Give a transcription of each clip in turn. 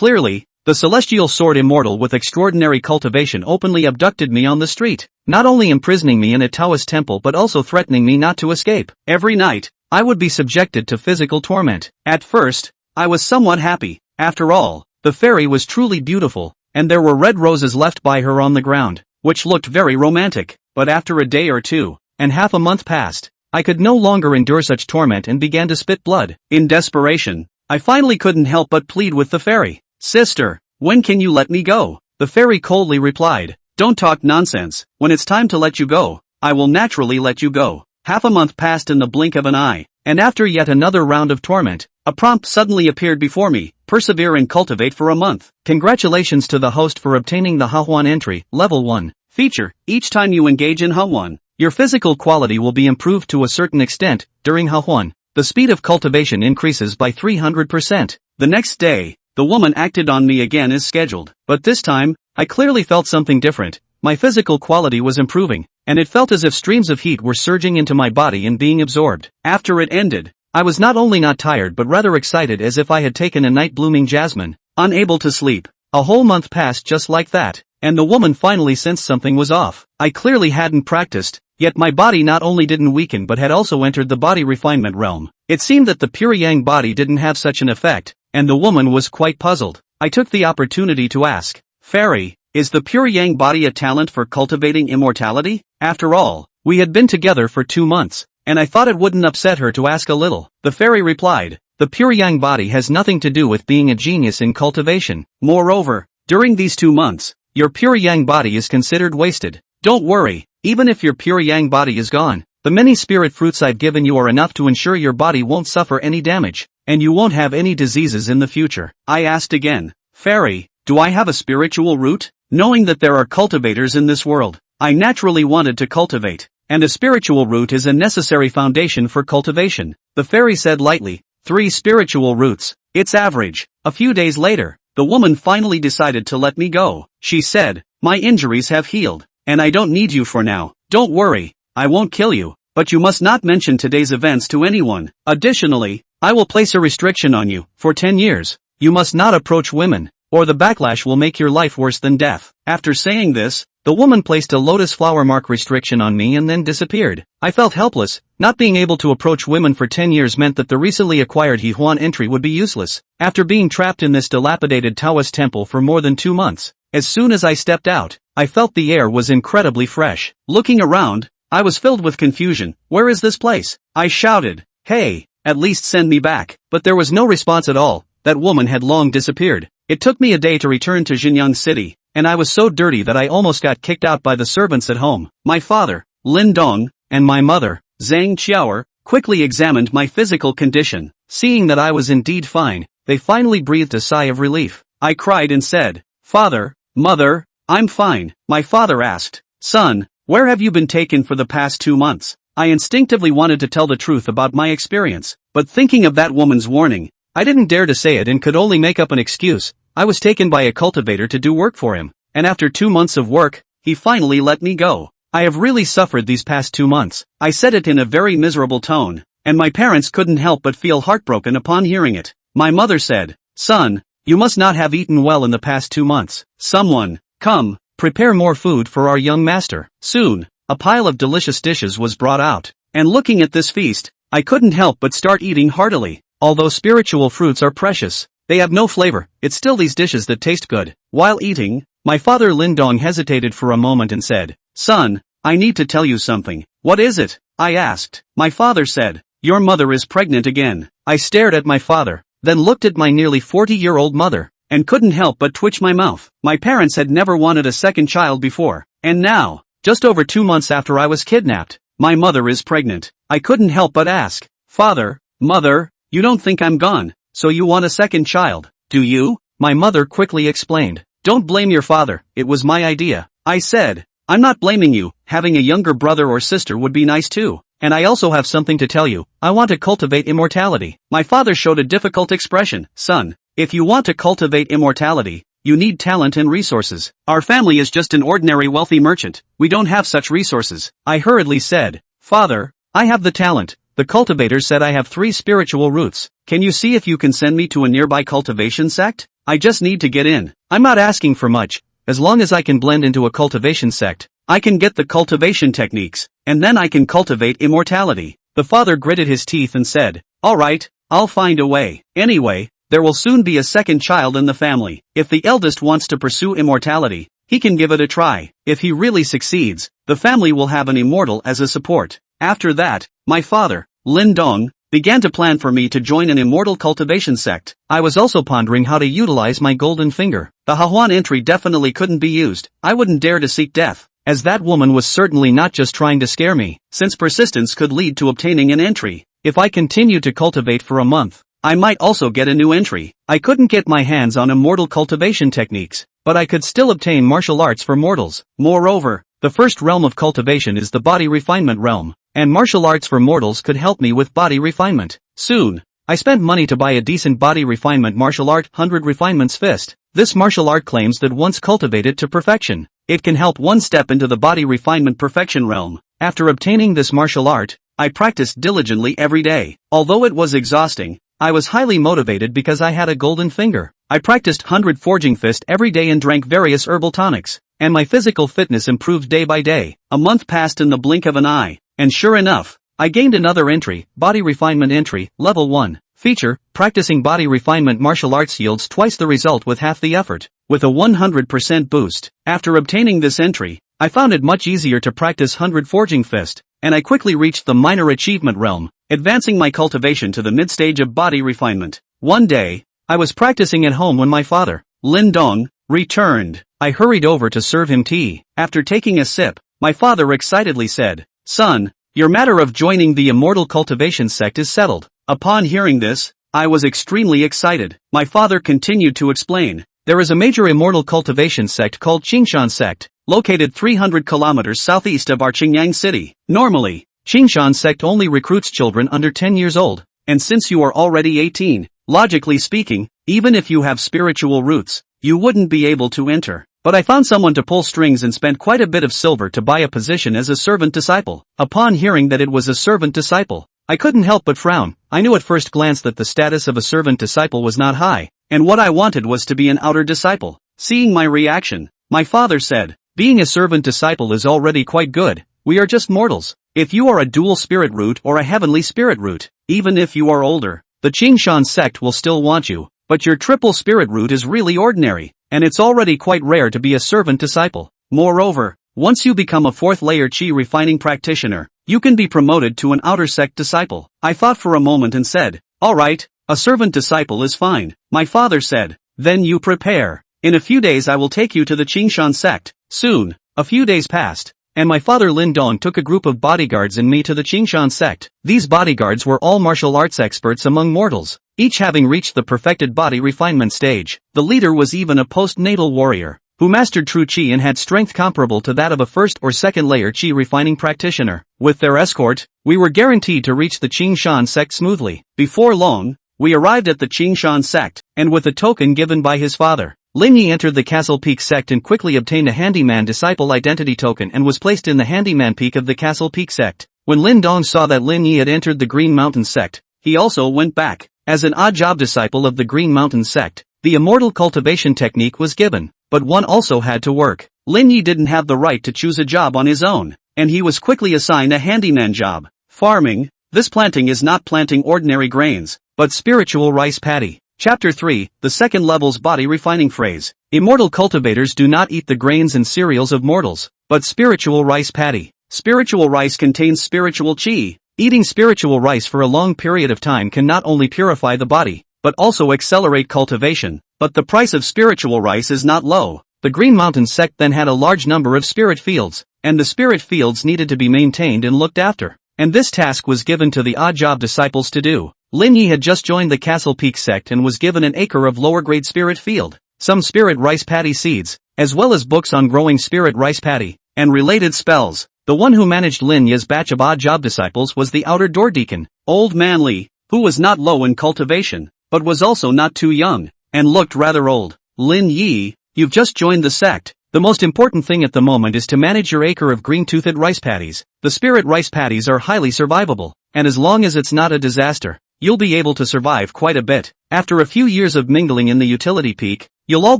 Clearly, the celestial sword immortal with extraordinary cultivation openly abducted me on the street, not only imprisoning me in a Taoist temple but also threatening me not to escape. Every night, I would be subjected to physical torment. At first, I was somewhat happy. After all, the fairy was truly beautiful, and there were red roses left by her on the ground, which looked very romantic. But after a day or two, and half a month passed, I could no longer endure such torment and began to spit blood. In desperation, I finally couldn't help but plead with the fairy. "Sister, when can you let me go?" The fairy coldly replied, "Don't talk nonsense. When it's time to let you go, I will naturally let you go." Half a month passed in the blink of an eye, and after yet another round of torment, a prompt suddenly appeared before me: persevere and cultivate for a month. Congratulations to the host for obtaining the Hahwan entry, level 1. Feature: each time you engage in Hahwan, your physical quality will be improved to a certain extent. During Hahwan, the speed of cultivation increases by 300%. The next day, the woman acted on me again as scheduled, but this time, I clearly felt something different. My physical quality was improving, and it felt as if streams of heat were surging into my body and being absorbed. After it ended, I was not only not tired but rather excited, as if I had taken a night-blooming jasmine. Unable to sleep, a whole month passed just like that, and the woman finally sensed something was off. I clearly hadn't practiced, yet my body not only didn't weaken but had also entered the body refinement realm. It seemed that the pure yang body didn't have such an effect, and the woman was quite puzzled. I took the opportunity to ask, "Fairy, is the pure yang body a talent for cultivating immortality?" After all, we had been together for 2 months, and I thought it wouldn't upset her to ask a little. The fairy replied, "The pure yang body has nothing to do with being a genius in cultivation. Moreover, during these 2 months, your pure yang body is considered wasted. Don't worry, even if your pure yang body is gone, the many spirit fruits I've given you are enough to ensure your body won't suffer any damage, and you won't have any diseases in the future." I asked again, "Fairy, do I have a spiritual root?" Knowing that there are cultivators in this world, I naturally wanted to cultivate, and a spiritual root is a necessary foundation for cultivation. The fairy said lightly, 3 spiritual roots. It's average." A few days later, the woman finally decided to let me go. She said, "My injuries have healed, and I don't need you for now. Don't worry, I won't kill you, but you must not mention today's events to anyone. Additionally, I will place a restriction on you. For 10 years, you must not approach women, or the backlash will make your life worse than death." After saying this, the woman placed a lotus flower mark restriction on me and then disappeared. I felt helpless. Not being able to approach women for 10 years meant that the recently acquired Hihwan entry would be useless. After being trapped in this dilapidated Taoist temple for more than 2 months, as soon as I stepped out, I felt the air was incredibly fresh. Looking around, I was filled with confusion. "Where is this place?" I shouted. "Hey, at least send me back." But there was no response at all. That woman had long disappeared. It took me a day to return to Jinyang City, and I was so dirty that I almost got kicked out by the servants at home. My father, Lin Dong, and my mother, Zhang Qiaoer, quickly examined my physical condition. Seeing that I was indeed fine, they finally breathed a sigh of relief. I cried and said, "Father, Mother, I'm fine." My father asked, "Son, where have you been taken for the past 2 months?" I instinctively wanted to tell the truth about my experience, but thinking of that woman's warning, I didn't dare to say it and could only make up an excuse. I was taken by a cultivator to do work for him, and after 2 months of work, he finally let me go. I have really suffered these past 2 months. I said it in a very miserable tone, and my parents couldn't help but feel heartbroken upon hearing it. My mother said, "Son, you must not have eaten well in the past 2 months. Someone, come, prepare more food for our young master." Soon, a pile of delicious dishes was brought out, and looking at this feast, I couldn't help but start eating heartily. Although spiritual fruits are precious, they have no flavor. It's still these dishes that taste good. While eating, my father Lin Dong hesitated for a moment and said, "Son, I need to tell you something." "What is it?" I asked. My father said, "Your mother is pregnant again." I stared at my father, then looked at my nearly 40-year-old mother, and couldn't help but twitch my mouth. My parents had never wanted a second child before, and now, just over 2 months after I was kidnapped, my mother is pregnant. I couldn't help but ask, "Father, Mother, you don't think I'm gone, so you want a second child, do you?" My mother quickly explained, "Don't blame your father, it was my idea." I said, "I'm not blaming you, having a younger brother or sister would be nice too, and I also have something to tell you. I want to cultivate immortality." My father showed a difficult expression. "Son, if you want to cultivate immortality, you need talent and resources. Our family is just an ordinary wealthy merchant, we don't have such resources." I hurriedly said, "Father, I have the talent. The cultivator said I have 3 spiritual roots. Can you see if you can send me to a nearby cultivation sect?" I just need to get in. I'm not asking for much. As long as I can blend into a cultivation sect, I can get the cultivation techniques, and then I can cultivate immortality. The father gritted his teeth and said, "Alright, I'll find a way. Anyway, there will soon be a second child in the family. If the eldest wants to pursue immortality, he can give it a try. If he really succeeds, the family will have an immortal as a support." After that, my father, Lin Dong, began to plan for me to join an immortal cultivation sect. I was also pondering how to utilize my golden finger. The Hahuan entry definitely couldn't be used. I wouldn't dare to seek death, as that woman was certainly not just trying to scare me, since persistence could lead to obtaining an entry. If I continued to cultivate for a month, I might also get a new entry. I couldn't get my hands on immortal cultivation techniques, but I could still obtain martial arts for mortals. Moreover, the first realm of cultivation is the body refinement realm, and martial arts for mortals could help me with body refinement. Soon, I spent money to buy a decent body refinement martial art 100 Refinements Fist. This martial art claims that once cultivated to perfection, it can help one step into the body refinement perfection realm. After obtaining this martial art, I practiced diligently every day. Although it was exhausting, I was highly motivated because I had a golden finger. I practiced 100 Forging Fist every day and drank various herbal tonics, and my physical fitness improved day by day. A month passed in the blink of an eye, and sure enough, I gained another entry, Body Refinement Entry, Level 1. Feature, practicing body refinement martial arts yields twice the result with half the effort, with a 100% boost. After obtaining this entry, I found it much easier to practice 100 Forging Fist, and I quickly reached the minor achievement realm, advancing my cultivation to the mid-stage of body refinement. One day, I was practicing at home when my father, Lin Dong, returned. I hurried over to serve him tea. After taking a sip, my father excitedly said, "Son, your matter of joining the immortal cultivation sect is settled." Upon hearing this, I was extremely excited. My father continued to explain, "There is a major immortal cultivation sect called Qingshan sect, located 300 kilometers southeast of our Qingyang city. Normally, Qingshan sect only recruits children under 10 years old, and since you are already 18, logically speaking, even if you have spiritual roots, you wouldn't be able to enter. But I found someone to pull strings and spent quite a bit of silver to buy a position as a servant disciple." Upon hearing that it was a servant disciple, I couldn't help but frown. I knew at first glance that the status of a servant disciple was not high, and what I wanted was to be an outer disciple. Seeing my reaction, my father said, "Being a servant disciple is already quite good. We are just mortals. If you are a dual spirit root or a heavenly spirit root, even if you are older, the Qingshan sect will still want you, but your triple spirit root is really ordinary, and it's already quite rare to be a servant disciple. Moreover, once you become a fourth layer Qi refining practitioner, you can be promoted to an outer sect disciple." I thought for a moment and said, "Alright, a servant disciple is fine." My father said, "Then you prepare. In a few days I will take you to the Qingshan sect." Soon, a few days passed, and my father Lin Dong took a group of bodyguards and me to the Qingshan sect. These bodyguards were all martial arts experts among mortals, each having reached the perfected body refinement stage. The leader was even a postnatal warrior, who mastered true Qi and had strength comparable to that of a first or second layer Qi refining practitioner. With their escort, we were guaranteed to reach the Qingshan sect smoothly. Before long, we arrived at the Qingshan sect, and with a token given by his father, Lin Yi entered the Castle Peak sect and quickly obtained a handyman disciple identity token and was placed in the handyman peak of the Castle Peak sect. When Lin Dong saw that Lin Yi had entered the Green Mountain sect, he also went back. As an odd job disciple of the Green Mountain sect, the immortal cultivation technique was given, but one also had to work. Lin Yi didn't have the right to choose a job on his own, and he was quickly assigned a handyman job. Farming. This planting is not planting ordinary grains, but spiritual rice paddy. Chapter 3, the second level's body refining phrase. Immortal cultivators do not eat the grains and cereals of mortals, but spiritual rice paddy. Spiritual rice contains spiritual Qi. Eating spiritual rice for a long period of time can not only purify the body, but also accelerate cultivation. But the price of spiritual rice is not low. The Green Mountain sect then had a large number of spirit fields, and the spirit fields needed to be maintained and looked after. And this task was given to the odd job disciples to do. Lin Yi had just joined the Castle Peak sect and was given an acre of lower grade spirit field, some spirit rice paddy seeds, as well as books on growing spirit rice paddy, and related spells. The one who managed Lin Yi's batch of odd job disciples was the outer door deacon, Old Man Li, who was not low in cultivation, but was also not too young, and looked rather old. "Lin Yi, you've just joined the sect. The most important thing at the moment is to manage your acre of green-toothed rice paddies. The spirit rice paddies are highly survivable, and as long as it's not a disaster, you'll be able to survive quite a bit. After a few years of mingling in the utility peak, you'll all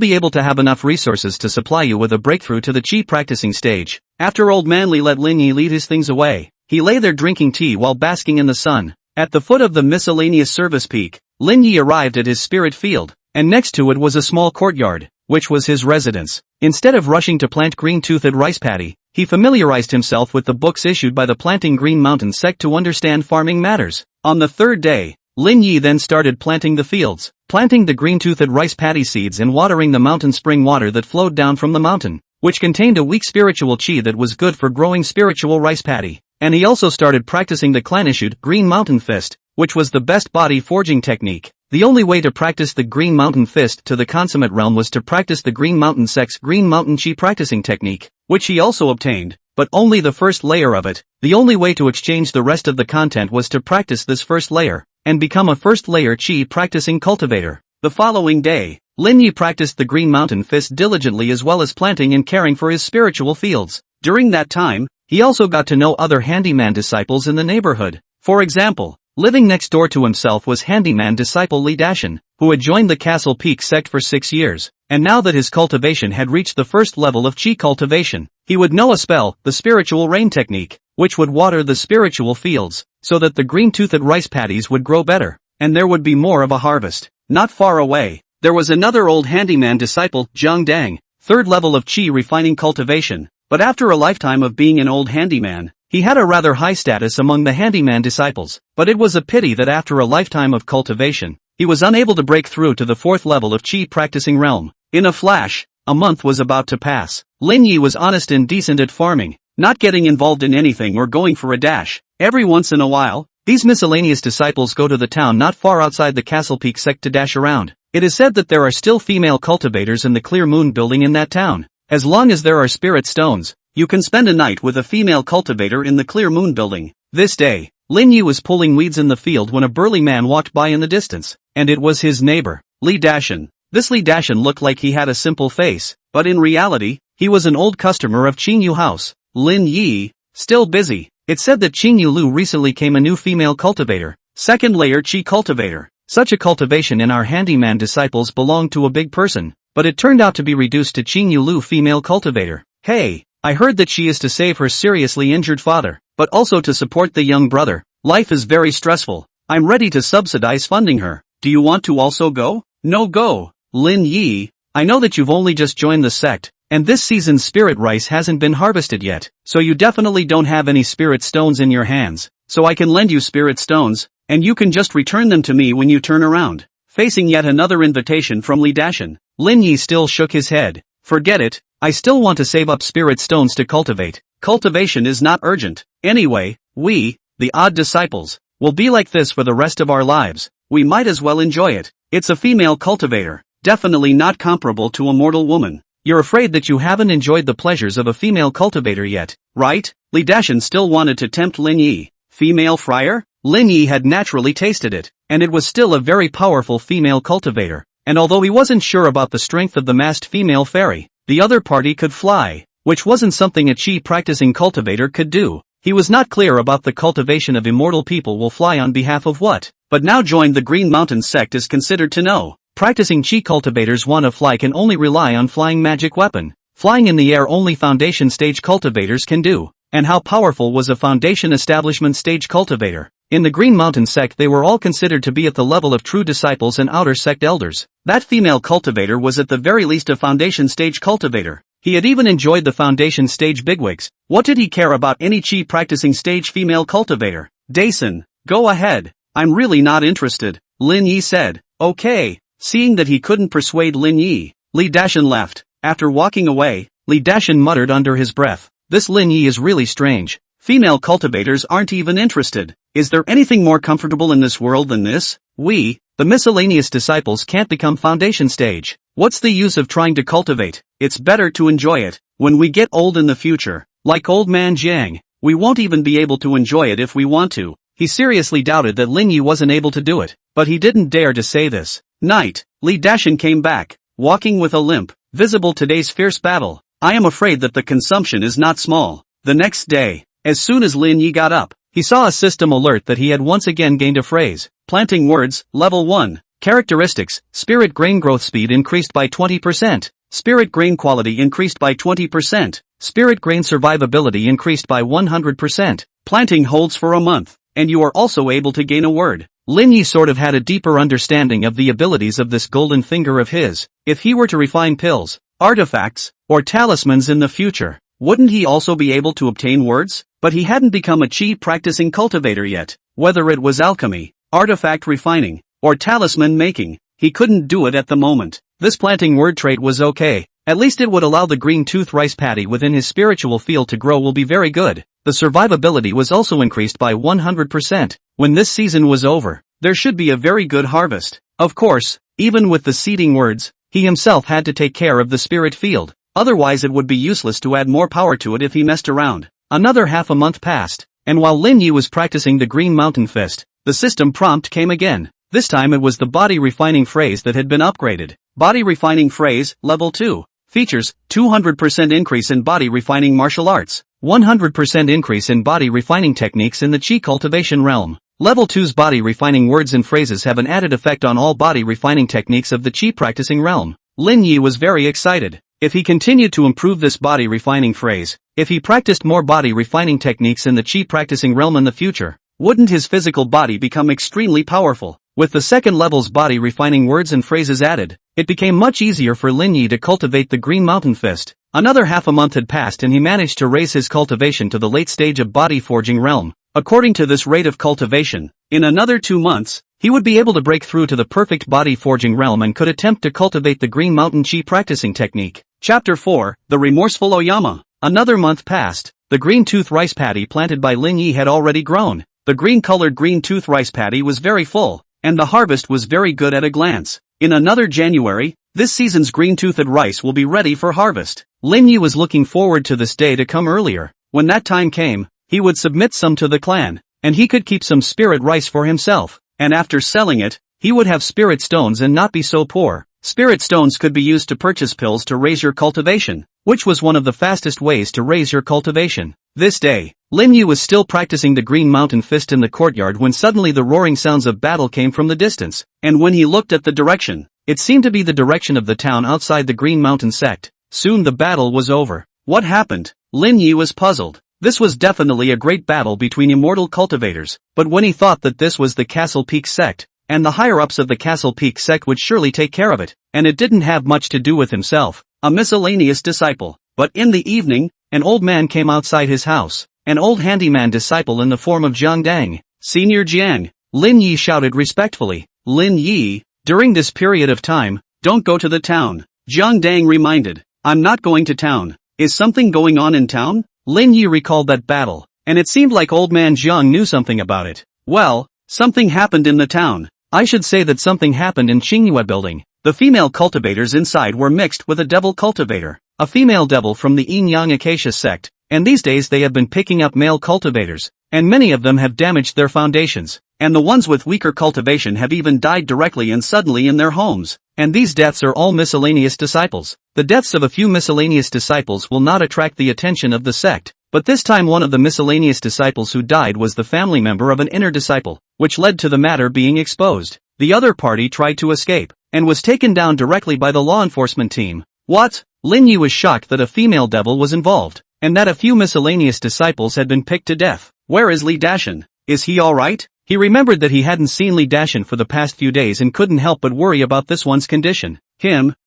be able to have enough resources to supply you with a breakthrough to the chi practicing stage. After Old Man Li let Lin Yi lead his things away, he lay there drinking tea while basking in the sun. At the foot of the miscellaneous service peak, Lin Yi arrived at his spirit field, and next to it was a small courtyard, which was his residence. Instead of rushing to plant green-toothed rice paddy, he familiarized himself with the books issued by the Planting Green Mountain sect to understand farming matters. On the third day, Lin Yi then started planting the fields, planting the green-toothed rice paddy seeds and watering the mountain spring water that flowed down from the mountain, which contained a weak spiritual chi that was good for growing spiritual rice paddy. And he also started practicing the clan-issued Green Mountain Fist, which was the best body forging technique. The only way to practice the Green Mountain Fist to the consummate realm was to practice the Green Mountain Sect's Green Mountain Chi practicing technique, which he also obtained, but only the first layer of it. The only way to exchange the rest of the content was to practice this first layer, and become a first layer Chi practicing cultivator. The following day, Lin Yi practiced the Green Mountain Fist diligently as well as planting and caring for his spiritual fields. During that time, he also got to know other handyman disciples in the neighborhood. For example, living next door to himself was handyman disciple Li Dashan, who had joined the Castle Peak sect for 6 years, and now that his cultivation had reached the first level of Chi cultivation, he would know a spell, the spiritual rain technique, which would water the spiritual fields, so that the green-toothed rice paddies would grow better, and there would be more of a harvest. Not far away, there was another old handyman disciple, Zhang Dang, third level of Chi refining cultivation, but after a lifetime of being an old handyman, he had a rather high status among the handyman disciples, but it was a pity that after a lifetime of cultivation, he was unable to break through to the fourth level of Chi practicing realm. In a flash, a month was about to pass. Lin Yi was honest and decent at farming, not getting involved in anything or going for a dash. Every once in a while, these miscellaneous disciples go to the town not far outside the Castle Peak sect to dash around. It is said that there are still female cultivators in the Clear Moon building in that town. As long as there are spirit stones, you can spend a night with a female cultivator in the Clear Moon building. This day, Lin Yi was pulling weeds in the field when a burly man walked by in the distance, and it was his neighbor, Li Dashan. This Li Dashan looked like he had a simple face, but in reality, he was an old customer of Qingyu House. Lin Yi, still busy. It said that Qingyu Lu recently came a new female cultivator, second layer Qi cultivator. Such a cultivation in our handyman disciples belonged to a big person, but it turned out to be reduced to Qingyu Lu female cultivator. Hey, I heard that she is to save her seriously injured father, but also to support the young brother. Life is very stressful. I'm ready to subsidize funding her. Do you want to also go? No go. Lin Yi, I know that you've only just joined the sect, and this season's spirit rice hasn't been harvested yet, so you definitely don't have any spirit stones in your hands, so I can lend you spirit stones, and you can just return them to me when you turn around. Facing yet another invitation from Li Dashan, Lin Yi still shook his head. Forget it, I still want to save up spirit stones to cultivate. Cultivation is not urgent. Anyway, we, the odd disciples, will be like this for the rest of our lives. We might as well enjoy it. It's a female cultivator, definitely not comparable to a mortal woman. You're afraid that you haven't enjoyed the pleasures of a female cultivator yet, right? Li Dashan still wanted to tempt Lin Yi. Female friar? Lin Yi had naturally tasted it, and it was still a very powerful female cultivator. And although he wasn't sure about the strength of the masked female fairy, the other party could fly, which wasn't something a Chi practicing cultivator could do. He was not clear about the cultivation of immortal people will fly on behalf of what, but now joined the Green Mountain sect is considered to know. Practicing Chi cultivators want to fly can only rely on flying magic weapon. Flying in the air only foundation stage cultivators can do. And how powerful was a foundation establishment stage cultivator? In the Green Mountain sect they were all considered to be at the level of true disciples and outer sect elders. That female cultivator was at the very least a foundation stage cultivator. He had even enjoyed the foundation stage bigwigs. What did he care about any Chi practicing stage female cultivator? Dason, go ahead. I'm really not interested, Lin Yi said. Okay. Seeing that he couldn't persuade Lin Yi, Li Dashan left. After walking away, Li Dashan muttered under his breath, this Lin Yi is really strange. Female cultivators aren't even interested. Is there anything more comfortable in this world than this? We, the miscellaneous disciples, can't become foundation stage. What's the use of trying to cultivate? It's better to enjoy it. When we get old in the future, like old man Jiang, we won't even be able to enjoy it if we want to. He seriously doubted that Lin Yi wasn't able to do it, but he didn't dare to say this. Night, Li Dashan came back, walking with a limp, visible today's fierce battle. I am afraid that the consumption is not small. The next day, as soon as Lin Yi got up, he saw a system alert that he had once again gained a phrase. Planting words, level 1. Characteristics, spirit grain growth speed increased by 20%. Spirit grain quality increased by 20%. Spirit grain survivability increased by 100%. Planting holds for a month, and you are also able to gain a word. Lin Yi sort of had a deeper understanding of the abilities of this golden finger of his. If he were to refine pills, artifacts, or talismans in the future, wouldn't he also be able to obtain words? But he hadn't become a chi practicing cultivator yet. Whether it was alchemy, artifact refining, or talisman making, he couldn't do it at the moment. This planting word trait was okay. At least it would allow the green tooth rice paddy within his spiritual field to grow will be very good. The survivability was also increased by 100%. When this season was over, there should be a very good harvest. Of course, even with the seeding words, he himself had to take care of the spirit field. Otherwise it would be useless to add more power to it if he messed around. Another half a month passed, and while Lin Yi was practicing the Green Mountain Fist, the system prompt came again. This time it was the body refining phrase that had been upgraded. Body refining phrase, level 2. Features, 200% increase in body refining martial arts, 100% increase in body refining techniques in the chi cultivation realm. Level 2's body refining words and phrases have an added effect on all body refining techniques of the chi practicing realm. Lin Yi was very excited. If he continued to improve this body refining phrase, if he practiced more body refining techniques in the chi practicing realm in the future, wouldn't his physical body become extremely powerful? With the second level's body refining words and phrases added, it became much easier for Lin Yi to cultivate the Green Mountain Fist. Another half a month had passed and he managed to raise his cultivation to the late stage of body forging realm. According to this rate of cultivation, in another 2 months, he would be able to break through to the perfect body forging realm and could attempt to cultivate the Green Mountain Chi practicing technique. Chapter 4, The Remorseful Oyama. Another month passed. The green tooth rice paddy planted by Lin Yi had already grown. The green-colored green tooth rice paddy was very full, and the harvest was very good at a glance. In another January, this season's green-toothed rice will be ready for harvest. Lin Yi was looking forward to this day to come earlier. When that time came, he would submit some to the clan, and he could keep some spirit rice for himself, and after selling it, he would have spirit stones and not be so poor. Spirit stones could be used to purchase pills to raise your cultivation, which was one of the fastest ways to raise your cultivation. This day, Lin Yi was still practicing the Green Mountain Fist in the courtyard when suddenly the roaring sounds of battle came from the distance, and when he looked at the direction, it seemed to be the direction of the town outside the Green Mountain sect. Soon the battle was over. What happened? Lin Yi was puzzled. This was definitely a great battle between immortal cultivators, but when he thought that this was the Castle Peak sect, and the higher-ups of the Castle Peak sect would surely take care of it, and it didn't have much to do with himself, a miscellaneous disciple. But in the evening, an old man came outside his house, an old handyman disciple in the form of Jiang Dang. Senior Jiang, Lin Yi shouted respectfully. Lin Yi, during this period of time, don't go to the town. Jiang Dang reminded. I'm not going to town. Is something going on in town? Lin Yi recalled that battle, and it seemed like old man Jiang knew something about it. Well, something happened in the town. I should say that something happened in Qingyue building. The female cultivators inside were mixed with a devil cultivator, a female devil from the Yin-Yang Acacia sect, and these days they have been picking up male cultivators, and many of them have damaged their foundations, and the ones with weaker cultivation have even died directly and suddenly in their homes, and these deaths are all miscellaneous disciples. The deaths of a few miscellaneous disciples will not attract the attention of the sect, but this time one of the miscellaneous disciples who died was the family member of an inner disciple, which led to the matter being exposed. The other party tried to escape, and was taken down directly by the law enforcement team. What? Lin Yi was shocked that a female devil was involved, and that a few miscellaneous disciples had been picked to death. Where is Li Dashan? Is he alright? He remembered that he hadn't seen Li Dashan for the past few days and couldn't help but worry about this one's condition.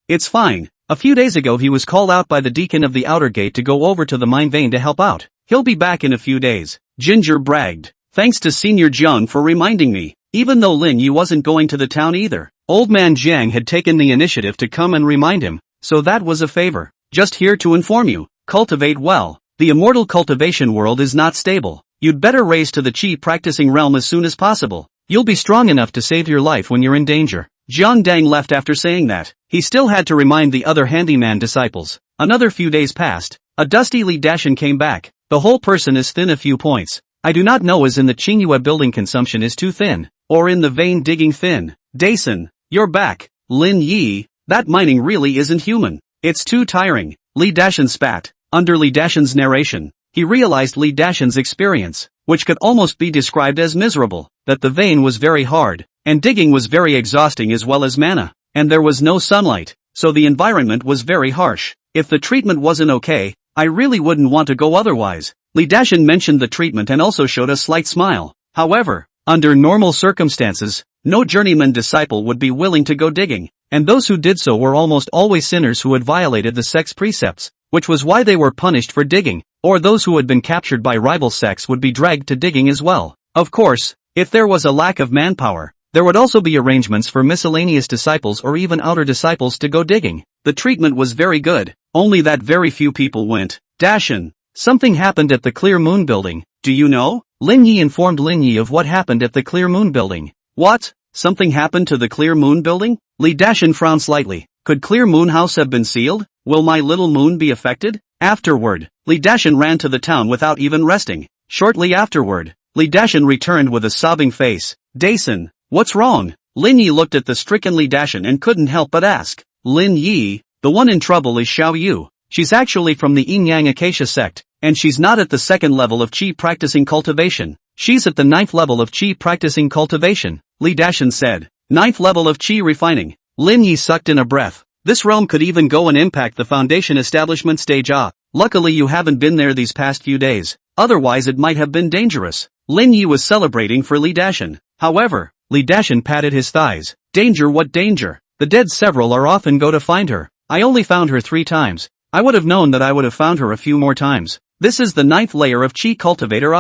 It's fine. A few days ago he was called out by the deacon of the outer gate to go over to the mine vein to help out. He'll be back in a few days. Ginger bragged. Thanks to Senior Jiang for reminding me, even though Lin Yi wasn't going to the town either. Old man Jiang had taken the initiative to come and remind him, so that was a favor. Just here to inform you, cultivate well. The immortal cultivation world is not stable. You'd better raise to the chi practicing realm as soon as possible. You'll be strong enough to save your life when you're in danger. Jiang Dang left after saying that. He still had to remind the other handyman disciples. Another few days passed. A dusty Li Dashan came back. The whole person is thin a few points. I do not know as in the Qingyue building consumption is too thin, or in the vein digging thin. Dason, you're back. Lin Yi, that mining really isn't human. It's too tiring. Li Dashan spat. Under Li Dashan's narration, he realized Li Dashan's experience, which could almost be described as miserable, that the vein was very hard, and digging was very exhausting as well as mana, and there was no sunlight, so the environment was very harsh. If the treatment wasn't okay, I really wouldn't want to go otherwise. Li Dashan mentioned the treatment and also showed a slight smile. However, under normal circumstances, no journeyman disciple would be willing to go digging, and those who did so were almost always sinners who had violated the sect's precepts, which was why they were punished for digging, or those who had been captured by rival sects would be dragged to digging as well. Of course, if there was a lack of manpower, there would also be arrangements for miscellaneous disciples or even outer disciples to go digging. The treatment was very good, only that very few people went. Dashan, something happened at the Clear Moon building, do you know? Lin Yi informed Lin Yi of what happened at the Clear Moon building. What? Something happened to the Clear Moon building? Li Dashan frowned slightly. Could Clear Moon House have been sealed? Will my little moon be affected? Afterward, Li Dashan ran to the town without even resting. Shortly afterward, Li Dashan returned with a sobbing face. Dason, what's wrong? Lin Yi looked at the stricken Li Dashan and couldn't help but ask. Lin Yi, the one in trouble is Xiao Yu. She's actually from the Yin Yang Acacia sect, and she's not at the 2nd level of Qi practicing cultivation. She's at the 9th level of Qi practicing cultivation, Li Dashan said. 9th level of Qi refining. Lin Yi sucked in a breath. This realm could even go and impact the foundation establishment stage. Luckily you haven't been there these past few days, otherwise it might have been dangerous. Lin Yi was celebrating for Li Dashan. However, Li Dashan patted his thighs. Danger, what danger? The dead several are often go to find her. I only found her 3 times. I would have known that I would have found her a few more times. This is the 9th layer of Qi cultivator.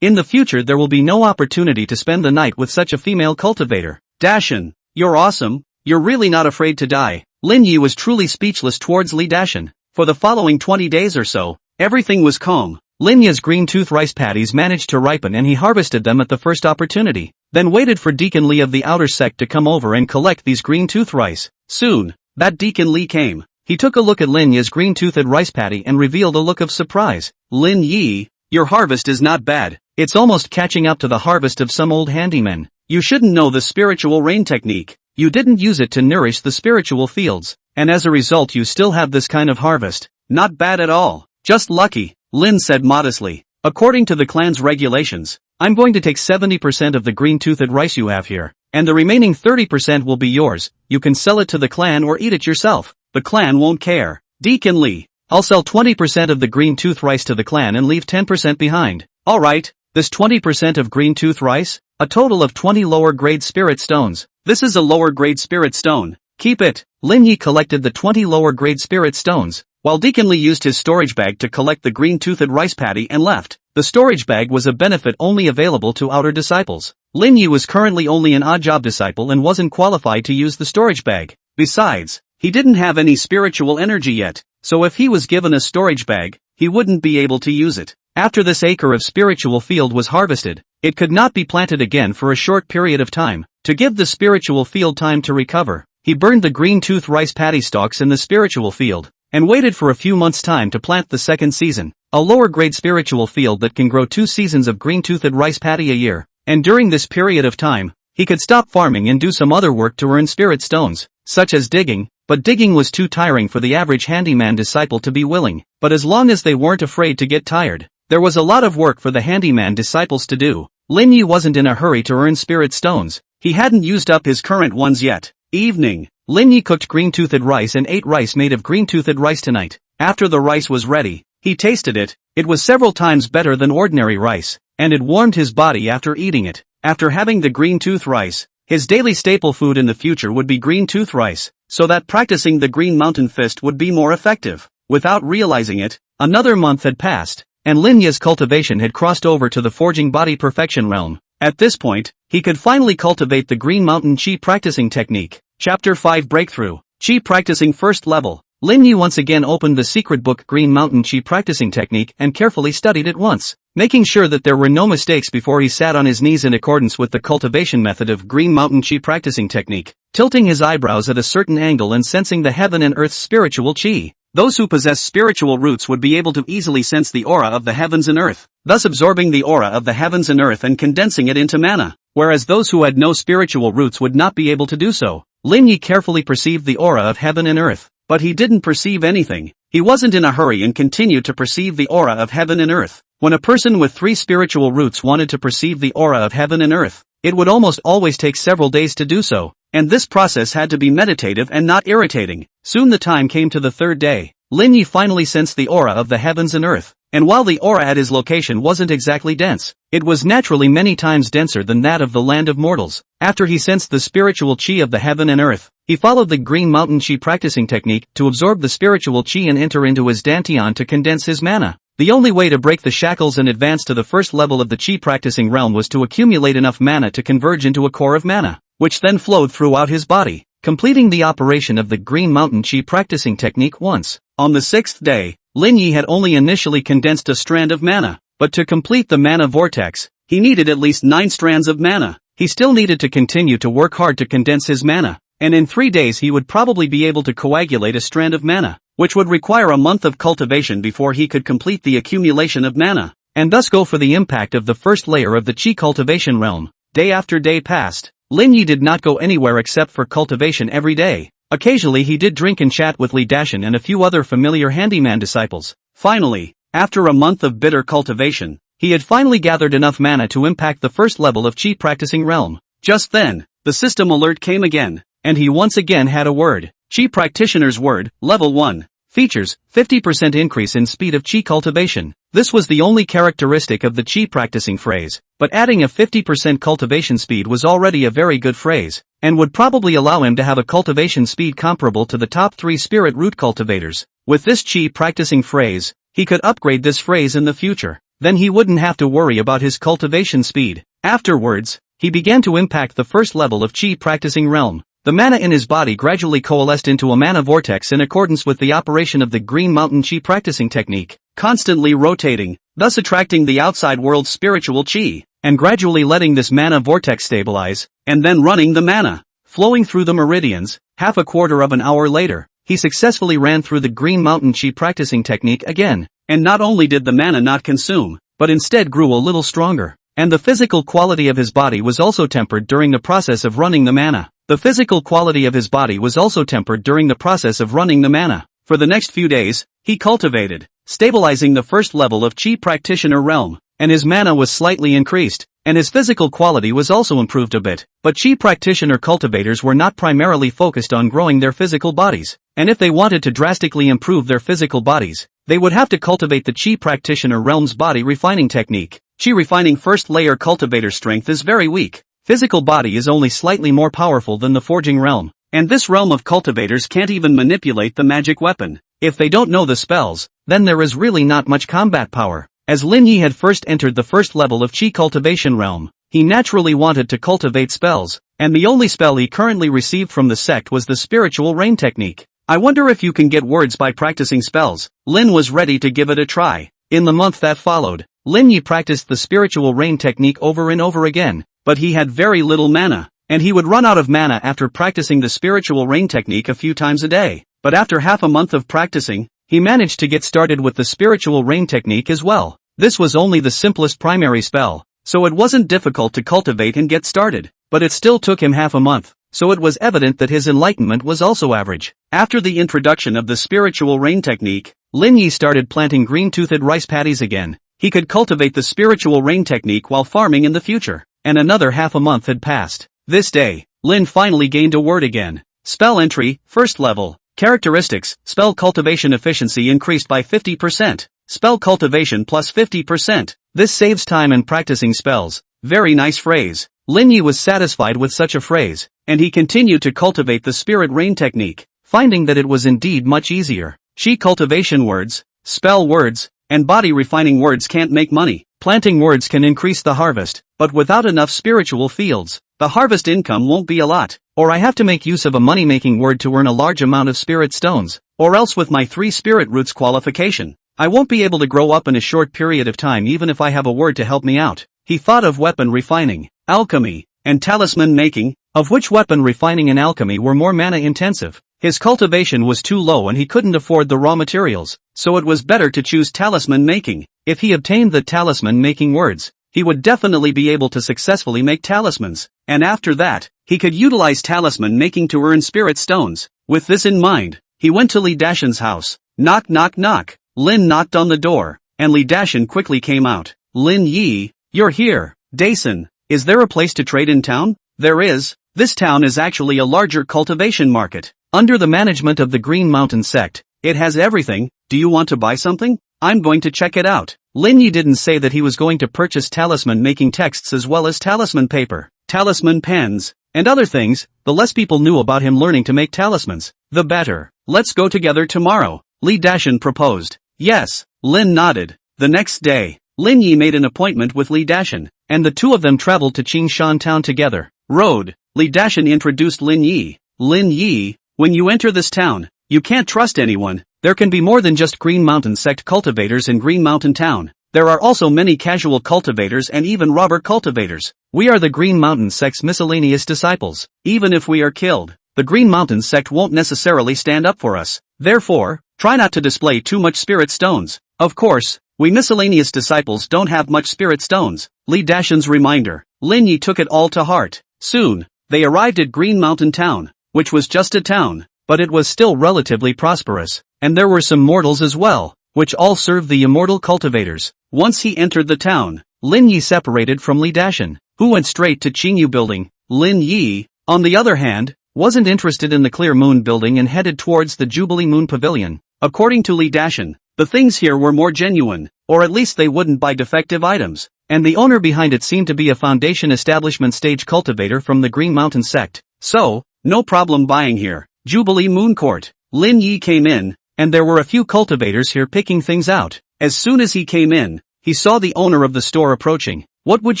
In the future there will be no opportunity to spend the night with such a female cultivator. Dashan, you're awesome, you're really not afraid to die. Lin Yi was truly speechless towards Li Dashan. For the following 20 days or so, everything was calm. Lin Yi's green tooth rice paddies managed to ripen and he harvested them at the first opportunity, then waited for Deacon Li of the outer sect to come over and collect these green tooth rice. Soon, that Deacon Li came. He took a look at Lin Yi's green-toothed rice paddy and revealed a look of surprise. Lin Yi, your harvest is not bad. It's almost catching up to the harvest of some old handymen. You shouldn't know the spiritual rain technique. You didn't use it to nourish the spiritual fields, and as a result you still have this kind of harvest. Not bad at all. Just lucky, Lin said modestly. According to the clan's regulations, I'm going to take 70% of the green-toothed rice you have here, and the remaining 30% will be yours. You can sell it to the clan or eat it yourself. The clan won't care. Deacon Li, I'll sell 20% of the green tooth rice to the clan and leave 10% behind. Alright, this 20% of green tooth rice? A total of 20 lower grade spirit stones. This is a lower grade spirit stone. Keep it. Lin Yi collected the 20 lower grade spirit stones, while Deacon Li used his storage bag to collect the green toothed rice paddy and left. The storage bag was a benefit only available to outer disciples. Lin Yi was currently only an odd job disciple and wasn't qualified to use the storage bag. Besides, he didn't have any spiritual energy yet, so if he was given a storage bag, he wouldn't be able to use it. After this acre of spiritual field was harvested, it could not be planted again for a short period of time. To give the spiritual field time to recover, he burned the green tooth rice paddy stalks in the spiritual field, and waited for a few months' time to plant the second season, a lower grade spiritual field that can grow 2 seasons of green toothed rice paddy a year, and during this period of time, he could stop farming and do some other work to earn spirit stones, such as digging. But digging was too tiring for the average handyman disciple to be willing, but as long as they weren't afraid to get tired, there was a lot of work for the handyman disciples to do. Lin Yi wasn't in a hurry to earn spirit stones. He hadn't used up his current ones yet. Evening. Lin Yi cooked green-toothed rice and ate rice made of green-toothed rice tonight. After the rice was ready, he tasted it. It was several times better than ordinary rice, and it warmed his body after eating it. After having the green tooth rice, his daily staple food in the future would be green tooth rice, so that practicing the Green Mountain Fist would be more effective. Without realizing it, another month had passed, and Lin Yi's cultivation had crossed over to the forging body perfection realm. At this point, he could finally cultivate the Green Mountain Qi practicing technique. Chapter 5 Breakthrough. Qi practicing first level. Lin Yi once again opened the secret book Green Mountain Qi practicing technique and carefully studied it once, making sure that there were no mistakes before he sat on his knees in accordance with the cultivation method of Green Mountain Qi practicing technique, tilting his eyebrows at a certain angle and sensing the heaven and earth's spiritual qi. Those who possess spiritual roots would be able to easily sense the aura of the heavens and earth, thus absorbing the aura of the heavens and earth and condensing it into mana, whereas those who had no spiritual roots would not be able to do so. Lin Yi carefully perceived the aura of heaven and earth, but he didn't perceive anything. He wasn't in a hurry and continued to perceive the aura of heaven and earth. When a person with 3 spiritual roots wanted to perceive the aura of heaven and earth, it would almost always take several days to do so, and this process had to be meditative and not irritating. Soon the time came to the 3rd day. Lin Yi finally sensed the aura of the heavens and earth, and while the aura at his location wasn't exactly dense, it was naturally many times denser than that of the land of mortals. After he sensed the spiritual qi of the heaven and earth, he followed the Green Mountain Qi practicing technique to absorb the spiritual qi and enter into his dantian to condense his mana. The only way to break the shackles and advance to the first level of the qi practicing realm was to accumulate enough mana to converge into a core of mana, which then flowed throughout his body, completing the operation of the Green Mountain Qi practicing technique once. On the 6th day, Lin Yi had only initially condensed a strand of mana, but to complete the mana vortex, he needed at least 9 strands of mana. He still needed to continue to work hard to condense his mana, and in 3 days he would probably be able to coagulate a strand of mana, which would require a month of cultivation before he could complete the accumulation of mana, and thus go for the impact of the first layer of the Qi cultivation realm. Day after day passed. Lin Yi did not go anywhere except for cultivation every day. Occasionally he did drink and chat with Li Dashan and a few other familiar handyman disciples. Finally, after a month of bitter cultivation, he had finally gathered enough mana to impact the first level of Qi practicing realm. Just then, the system alert came again, and he once again had a word. Qi practitioner's word, level 1. Features, 50% increase in speed of Qi cultivation. This was the only characteristic of the Qi practicing phrase, but adding a 50% cultivation speed was already a very good phrase, and would probably allow him to have a cultivation speed comparable to the top 3 spirit root cultivators. With this Qi practicing phrase, he could upgrade this phrase in the future. Then he wouldn't have to worry about his cultivation speed. Afterwards, he began to impact the first level of Qi practicing realm. The mana in his body gradually coalesced into a mana vortex in accordance with the operation of the Green Mountain Qi practicing technique, constantly rotating, thus attracting the outside world's spiritual qi, and gradually letting this mana vortex stabilize, and then running the mana, flowing through the meridians. Half a quarter of an hour later, he successfully ran through the Green Mountain Qi practicing technique again, and not only did the mana not consume, but instead grew a little stronger, and the physical quality of his body was also tempered during the process of running the mana. The physical quality of his body was also tempered during the process of running the mana. For the next few days, he cultivated, stabilizing the first level of Qi practitioner realm, and his mana was slightly increased, and his physical quality was also improved a bit. But Qi practitioner cultivators were not primarily focused on growing their physical bodies, and if they wanted to drastically improve their physical bodies, they would have to cultivate the Qi practitioner realm's body refining technique. Qi refining first layer cultivator strength is very weak. Physical body is only slightly more powerful than the forging realm, and this realm of cultivators can't even manipulate the magic weapon. If they don't know the spells, then there is really not much combat power. As Lin Yi had first entered the first level of Qi cultivation realm, he naturally wanted to cultivate spells, and the only spell he currently received from the sect was the spiritual rain technique. I wonder if you can get words by practicing spells. Lin was ready to give it a try. In the month that followed, Lin Yi practiced the spiritual rain technique over and over again, but he had very little mana, and he would run out of mana after practicing the spiritual rain technique a few times a day. But after half a month of practicing, he managed to get started with the spiritual rain technique as well. This was only the simplest primary spell, so it wasn't difficult to cultivate and get started, but it still took him half a month, so it was evident that his enlightenment was also average. After the introduction of the spiritual rain technique, Lin Yi started planting green-toothed rice paddies again. He could cultivate the spiritual rain technique while farming in the future, and another half a month had passed. This day, Lin finally gained a word again. Spell entry, first level. Characteristics, spell cultivation efficiency increased by 50%. Spell cultivation plus 50%. This saves time in practicing spells. Very nice phrase. Lin Yi was satisfied with such a phrase, and he continued to cultivate the spirit rain technique, finding that it was indeed much easier. Qi cultivation words, spell words, and body refining words can't make money. Planting words can increase the harvest, but without enough spiritual fields, the harvest income won't be a lot. Or I have to make use of a money-making word to earn a large amount of spirit stones, or else with my 3 spirit roots qualification, I won't be able to grow up in a short period of time even if I have a word to help me out. He thought of weapon refining, alchemy, and talisman making, of which weapon refining and alchemy were more mana-intensive. His cultivation was too low and he couldn't afford the raw materials, so it was better to choose talisman making. If he obtained the talisman making words, he would definitely be able to successfully make talismans, and after that, he could utilize talisman making to earn spirit stones. With this in mind, he went to Li Dashan's house. Knock knock knock. Lin knocked on the door, and Li Dashin quickly came out. Lin Yi, you're here. Dason, is there a place to trade in town? There is. This town is actually a larger cultivation market. Under the management of the Green Mountain sect, it has everything. Do you want to buy something? I'm going to check it out. Lin Yi didn't say that he was going to purchase talisman making texts as well as talisman paper, talisman pens, and other things. The less people knew about him learning to make talismans, the better. Let's go together tomorrow, Li Dashin proposed. Yes, Lin nodded. The next day, Lin Yi made an appointment with Li Dashin, and the two of them traveled to Qingshan town together. Road. Li Dashin introduced Lin Yi. Lin Yi, when you enter this town, you can't trust anyone. There can be more than just Green Mountain sect cultivators in Green Mountain town. There are also many casual cultivators and even robber cultivators. We are the Green Mountain sect's miscellaneous disciples. Even if we are killed, the Green Mountain sect won't necessarily stand up for us. Therefore, try not to display too much spirit stones. Of course, we miscellaneous disciples don't have much spirit stones. Li Dashin's reminder. Lin Yi took it all to heart. Soon, they arrived at Green Mountain town, which was just a town, but it was still relatively prosperous, and there were some mortals as well, which all served the immortal cultivators. Once he entered the town, Lin Yi separated from Li Dashin, who went straight to Qingyu building. Lin Yi, on the other hand, wasn't interested in the Clear Moon building and headed towards the Jubilee Moon Pavilion. According to Li Dashin, the things here were more genuine, or at least they wouldn't buy defective items, and the owner behind it seemed to be a foundation establishment stage cultivator from the Green Mountain sect. So, no problem buying here. Jubilee Moon Court. Lin Yi came in, and there were a few cultivators here picking things out. As soon as he came in, he saw the owner of the store approaching. What would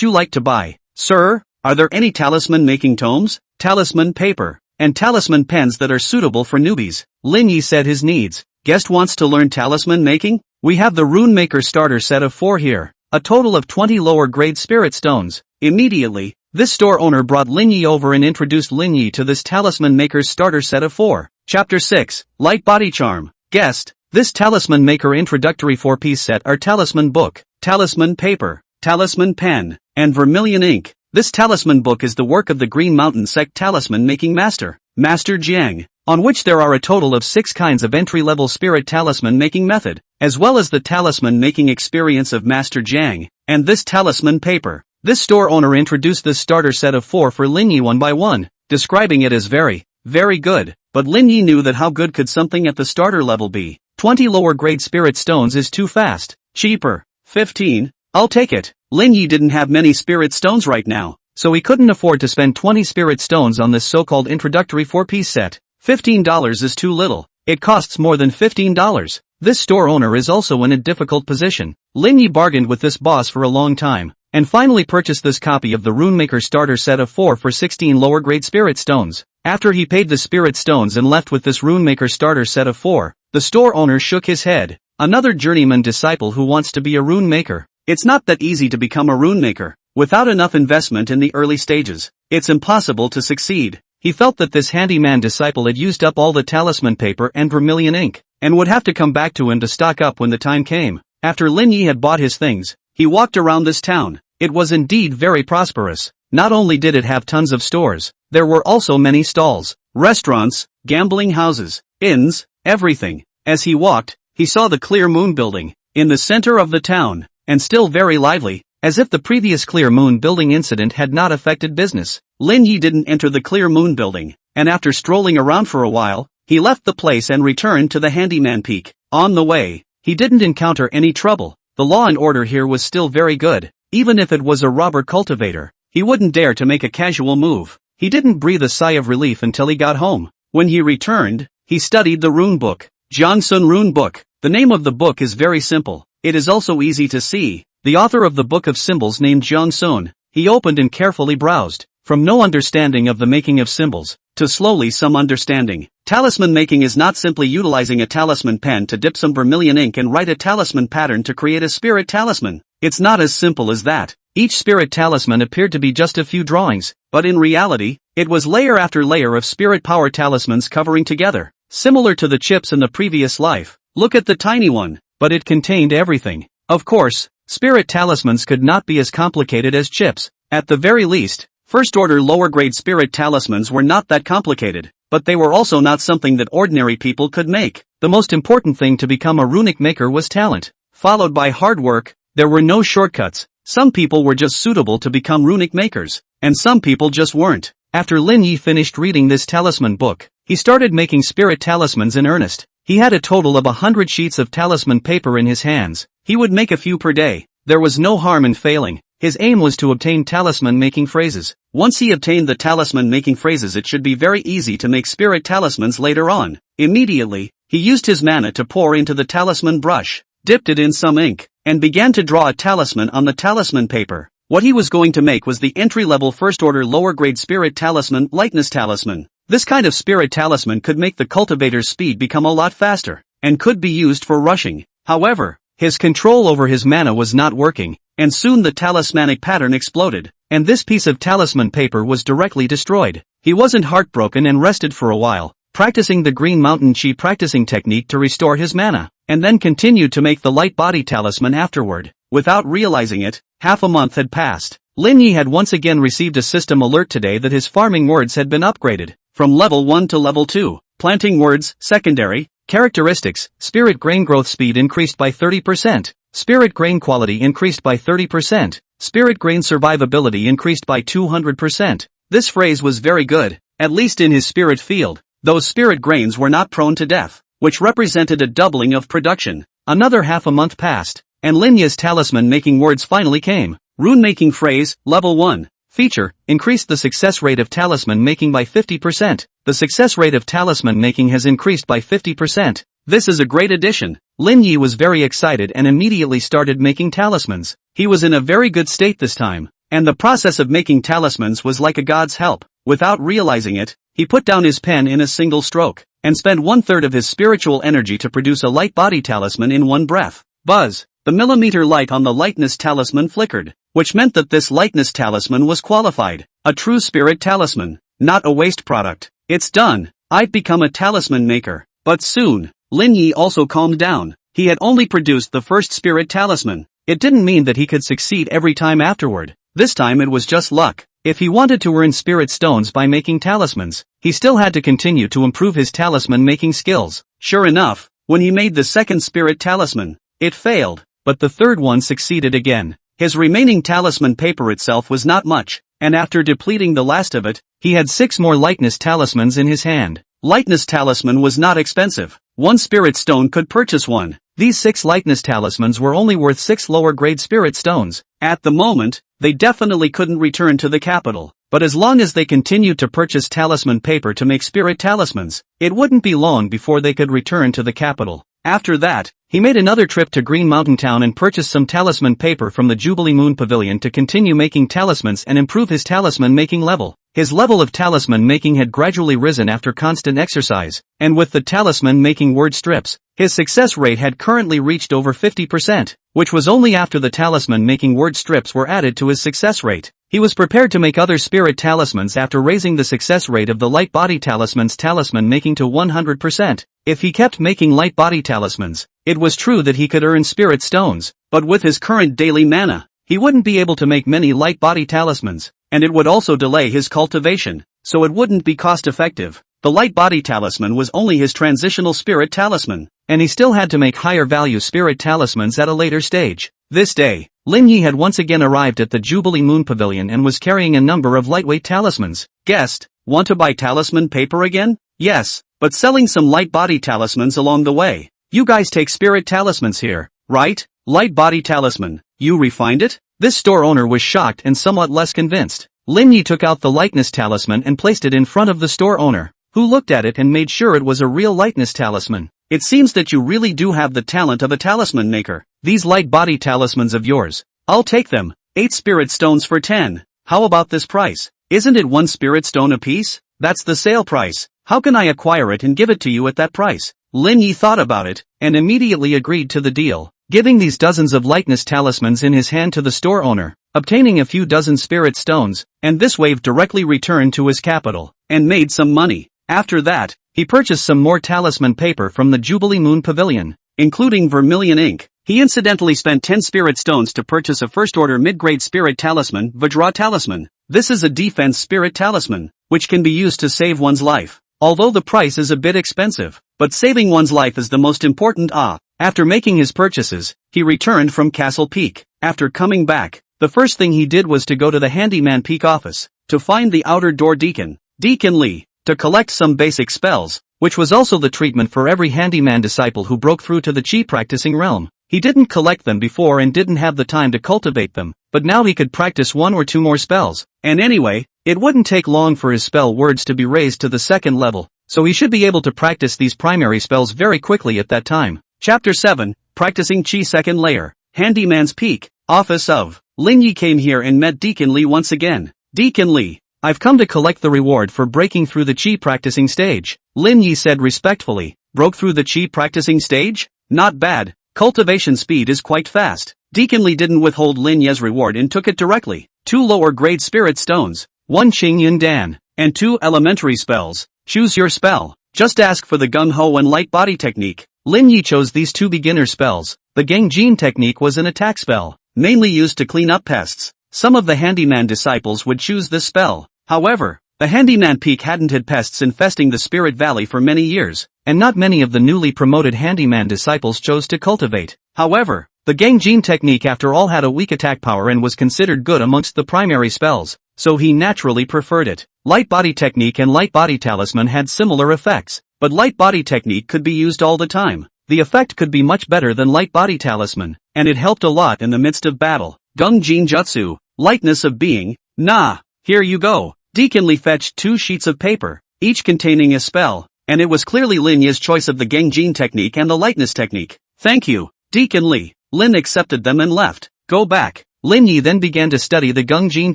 you like to buy, sir? Are there any talisman making tomes, talisman paper, and talisman pens that are suitable for newbies? Lin Yi said his needs. Guest wants to learn talisman making? We have the Rune Maker starter set of 4 here, a total of 20 lower grade spirit stones. Immediately, this store owner brought Lin Yi over and introduced Lin Yi to this talisman maker's starter set of 4. Chapter 6, Light Body Charm. Guest, this talisman maker introductory 4-piece set are talisman book, talisman paper, talisman pen, and vermilion ink. This talisman book is the work of the Green Mountain sect talisman making master, Master Jiang, on which there are a total of 6 kinds of entry-level spirit talisman making method, as well as the talisman making experience of Master Jiang, and this talisman paper. This store owner introduced this starter set of 4 for Lin Yi one by one, describing it as very, very good, but Lin Yi knew that how good could something at the starter level be? 20 lower grade spirit stones is too fast. Cheaper. 15. I'll take it. Lin Yi didn't have many spirit stones right now, so he couldn't afford to spend 20 spirit stones on this so-called introductory 4-piece set. $15 is too little. It costs more than $15. This store owner is also in a difficult position. Lin Yi bargained with this boss for a long time, and finally purchased this copy of the Runemaker starter set of 4 for 16 lower grade spirit stones. After he paid the spirit stones and left with this Runemaker starter set of 4, the store owner shook his head. Another journeyman disciple who wants to be a rune maker. It's not that easy to become a rune maker. Without enough investment in the early stages, it's impossible to succeed. He felt that this handyman disciple had used up all the talisman paper and vermilion ink, and would have to come back to him to stock up when the time came. After Lin Yi had bought his things, he walked around this town. It was indeed very prosperous. Not only did it have tons of stores, there were also many stalls, restaurants, gambling houses, inns, everything. As he walked, he saw the Clear Moon building, in the center of the town, and still very lively, as if the previous Clear Moon building incident had not affected business. Lin Yi didn't enter the Clear Moon building, and after strolling around for a while, he left the place and returned to the Handyman Peak. On the way, he didn't encounter any trouble. The law and order here was still very good. Even if it was a robber cultivator, he wouldn't dare to make a casual move. He didn't breathe a sigh of relief until he got home. When he returned, he studied the rune book. Jiangsun Rune Book. The name of the book is very simple. It is also easy to see. The author of the book of symbols named Jiangsun. He opened and carefully browsed. From no understanding of the making of symbols, to slowly some understanding. Talisman making is not simply utilizing a talisman pen to dip some vermilion ink and write a talisman pattern to create a spirit talisman. It's not as simple as that. Each spirit talisman appeared to be just a few drawings, but in reality, it was layer after layer of spirit power talismans covering together. Similar to the chips in the previous life. Look at the tiny one, but it contained everything. Of course, spirit talismans could not be as complicated as chips. At the very least, first-order lower-grade spirit talismans were not that complicated. but they were also not something that ordinary people could make. The most important thing to become a runic maker was talent, followed by hard work. There were no shortcuts. Some people were just suitable to become runic makers, and some people just weren't. After Lin Yi finished reading this talisman book, he started making spirit talismans in earnest. He had a total of 100 sheets of talisman paper in his hands. He would make a few per day. There was no harm in failing. His aim was to obtain talisman-making phrases. Once he obtained the talisman-making phrases, it should be very easy to make spirit talismans later on. Immediately, he used his mana to pour into the talisman brush, dipped it in some ink, and began to draw a talisman on the talisman paper. What he was going to make was the entry-level first-order lower-grade spirit talisman, lightness talisman. This kind of spirit talisman could make the cultivator's speed become a lot faster, and could be used for rushing. However, his control over his mana was not working, and soon the talismanic pattern exploded, and this piece of talisman paper was directly destroyed. He wasn't heartbroken and rested for a while, practicing the Green Mountain Chi practicing technique to restore his mana, and then continued to make the light body talisman afterward. Without realizing it, half a month had passed. Lin Yi had once again received a system alert today that his farming words had been upgraded from level 1 to level 2. Planting words, secondary, characteristics, spirit grain growth speed increased by 30%, spirit grain quality increased by 30%, spirit grain survivability increased by 200%. This phrase was very good, at least in his spirit field. Those spirit grains were not prone to death, which represented a doubling of production. Another half a month passed, and Lin Yi's talisman making words finally came. Rune making phrase, level 1. Feature, increased the success rate of talisman making by 50%. The success rate of talisman making has increased by 50%. This is a great addition. Lin Yi was very excited and immediately started making talismans. He was in a very good state this time, and the process of making talismans was like a god's help. Without realizing it, he put down his pen in a single stroke, and spent 1/3 of his spiritual energy to produce a light body talisman in one breath. Buzz! The millimeter light on the lightness talisman flickered, which meant that this lightness talisman was qualified. A true spirit talisman, not a waste product. It's done. I've become a talisman maker. But soon, Lin Yi also calmed down. He had only produced the first spirit talisman. It didn't mean that he could succeed every time afterward. This time it was just luck. If he wanted to earn spirit stones by making talismans, he still had to continue to improve his talisman making skills. Sure enough, when he made the second spirit talisman, it failed, but the third one succeeded again. His remaining talisman paper itself was not much, and after depleting the last of it, he had 6 more lightness talismans in his hand. Lightness talisman was not expensive. 1 spirit stone could purchase one. These 6 lightness talismans were only worth 6 lower grade spirit stones. At the moment, they definitely couldn't return to the capital, but as long as they continued to purchase talisman paper to make spirit talismans, it wouldn't be long before they could return to the capital. After that, he made another trip to Green Mountain Town and purchased some talisman paper from the Jubilee Moon Pavilion to continue making talismans and improve his talisman making level. His level of talisman making had gradually risen after constant exercise, and with the talisman making word strips, his success rate had currently reached over 50%, which was only after the talisman making word strips were added to his success rate. He was prepared to make other spirit talismans after raising the success rate of the light body talisman's talisman making to 100%. If he kept making light body talismans, it was true that he could earn spirit stones, but with his current daily mana, he wouldn't be able to make many light body talismans, and it would also delay his cultivation, so it wouldn't be cost effective. The light body talisman was only his transitional spirit talisman, and he still had to make higher value spirit talismans at a later stage. This day, Lin Yi had once again arrived at the Jubilee Moon Pavilion and was carrying a number of lightweight talismans. Guest, want to buy talisman paper again? Yes, but selling some light body talismans along the way. You guys take spirit talismans here, right? Light body talisman, you refined it? This store owner was shocked and somewhat less convinced. Lin Yi took out the lightness talisman and placed it in front of the store owner, who looked at it and made sure it was a real lightness talisman. It seems that you really do have the talent of a talisman maker. These light body talismans of yours, I'll take them. 8 spirit stones for 10. How about this price? Isn't it 1 spirit stone apiece? That's the sale price. How can I acquire it and give it to you at that price? Lin Yi thought about it, and immediately agreed to the deal, giving these dozens of lightness talismans in his hand to the store owner, obtaining a few dozen spirit stones, and this wave directly returned to his capital, and made some money. After that, he purchased some more talisman paper from the Jubilee Moon Pavilion, including vermilion ink. He incidentally spent 10 spirit stones to purchase a first-order mid-grade spirit talisman, Vajra talisman. This is a defense spirit talisman, which can be used to save one's life. although the price is a bit expensive. But saving one's life is the most important. After making his purchases, he returned from Castle Peak. After coming back, the first thing he did was to go to the Handyman Peak office, to find the outer door Deacon Lee, to collect some basic spells, which was also the treatment for every handyman disciple who broke through to the chi practicing realm. He didn't collect them before and didn't have the time to cultivate them, but now he could practice 1 or 2 more spells. And anyway, it wouldn't take long for his spell words to be raised to the 2nd level, so he should be able to practice these primary spells very quickly at that time. Chapter 7, Practicing Chi 2nd Layer. Handyman's Peak, Office of. Lin Yi came here and met Deacon Lee once again. Deacon Lee, I've come to collect the reward for breaking through the chi practicing stage, Lin Yi said respectfully. Broke through the chi practicing stage? Not bad, cultivation speed is quite fast. Deacon Lee didn't withhold Lin Yi's reward and took it directly. 2 lower grade spirit stones, 1 Qing Yun Dan, and 2 elementary spells. Choose your spell. Just ask for the Gung Ho and Light Body technique. Lin Yi chose these 2 beginner spells. The Gang Jin technique was an attack spell, mainly used to clean up pests. Some of the handyman disciples would choose this spell. However, the Handyman Peak hadn't had pests infesting the Spirit Valley for many years, and not many of the newly promoted handyman disciples chose to cultivate. However, the Gang Jin technique after all had a weak attack power and was considered good amongst the primary spells, so he naturally preferred it. Light Body technique and Light Body talisman had similar effects, but Light Body technique could be used all the time. The effect could be much better than Light Body talisman, and it helped a lot in the midst of battle. Gung Jin Jutsu, lightness of being. Nah, here you go. Deacon Lee fetched 2 sheets of paper, each containing a spell, and it was clearly Lin Yi's choice of the Gang Jin technique and the lightness technique. Thank you, Deacon Lee. Lin accepted them and left. Go back. Lin Yi then began to study the Gung Jin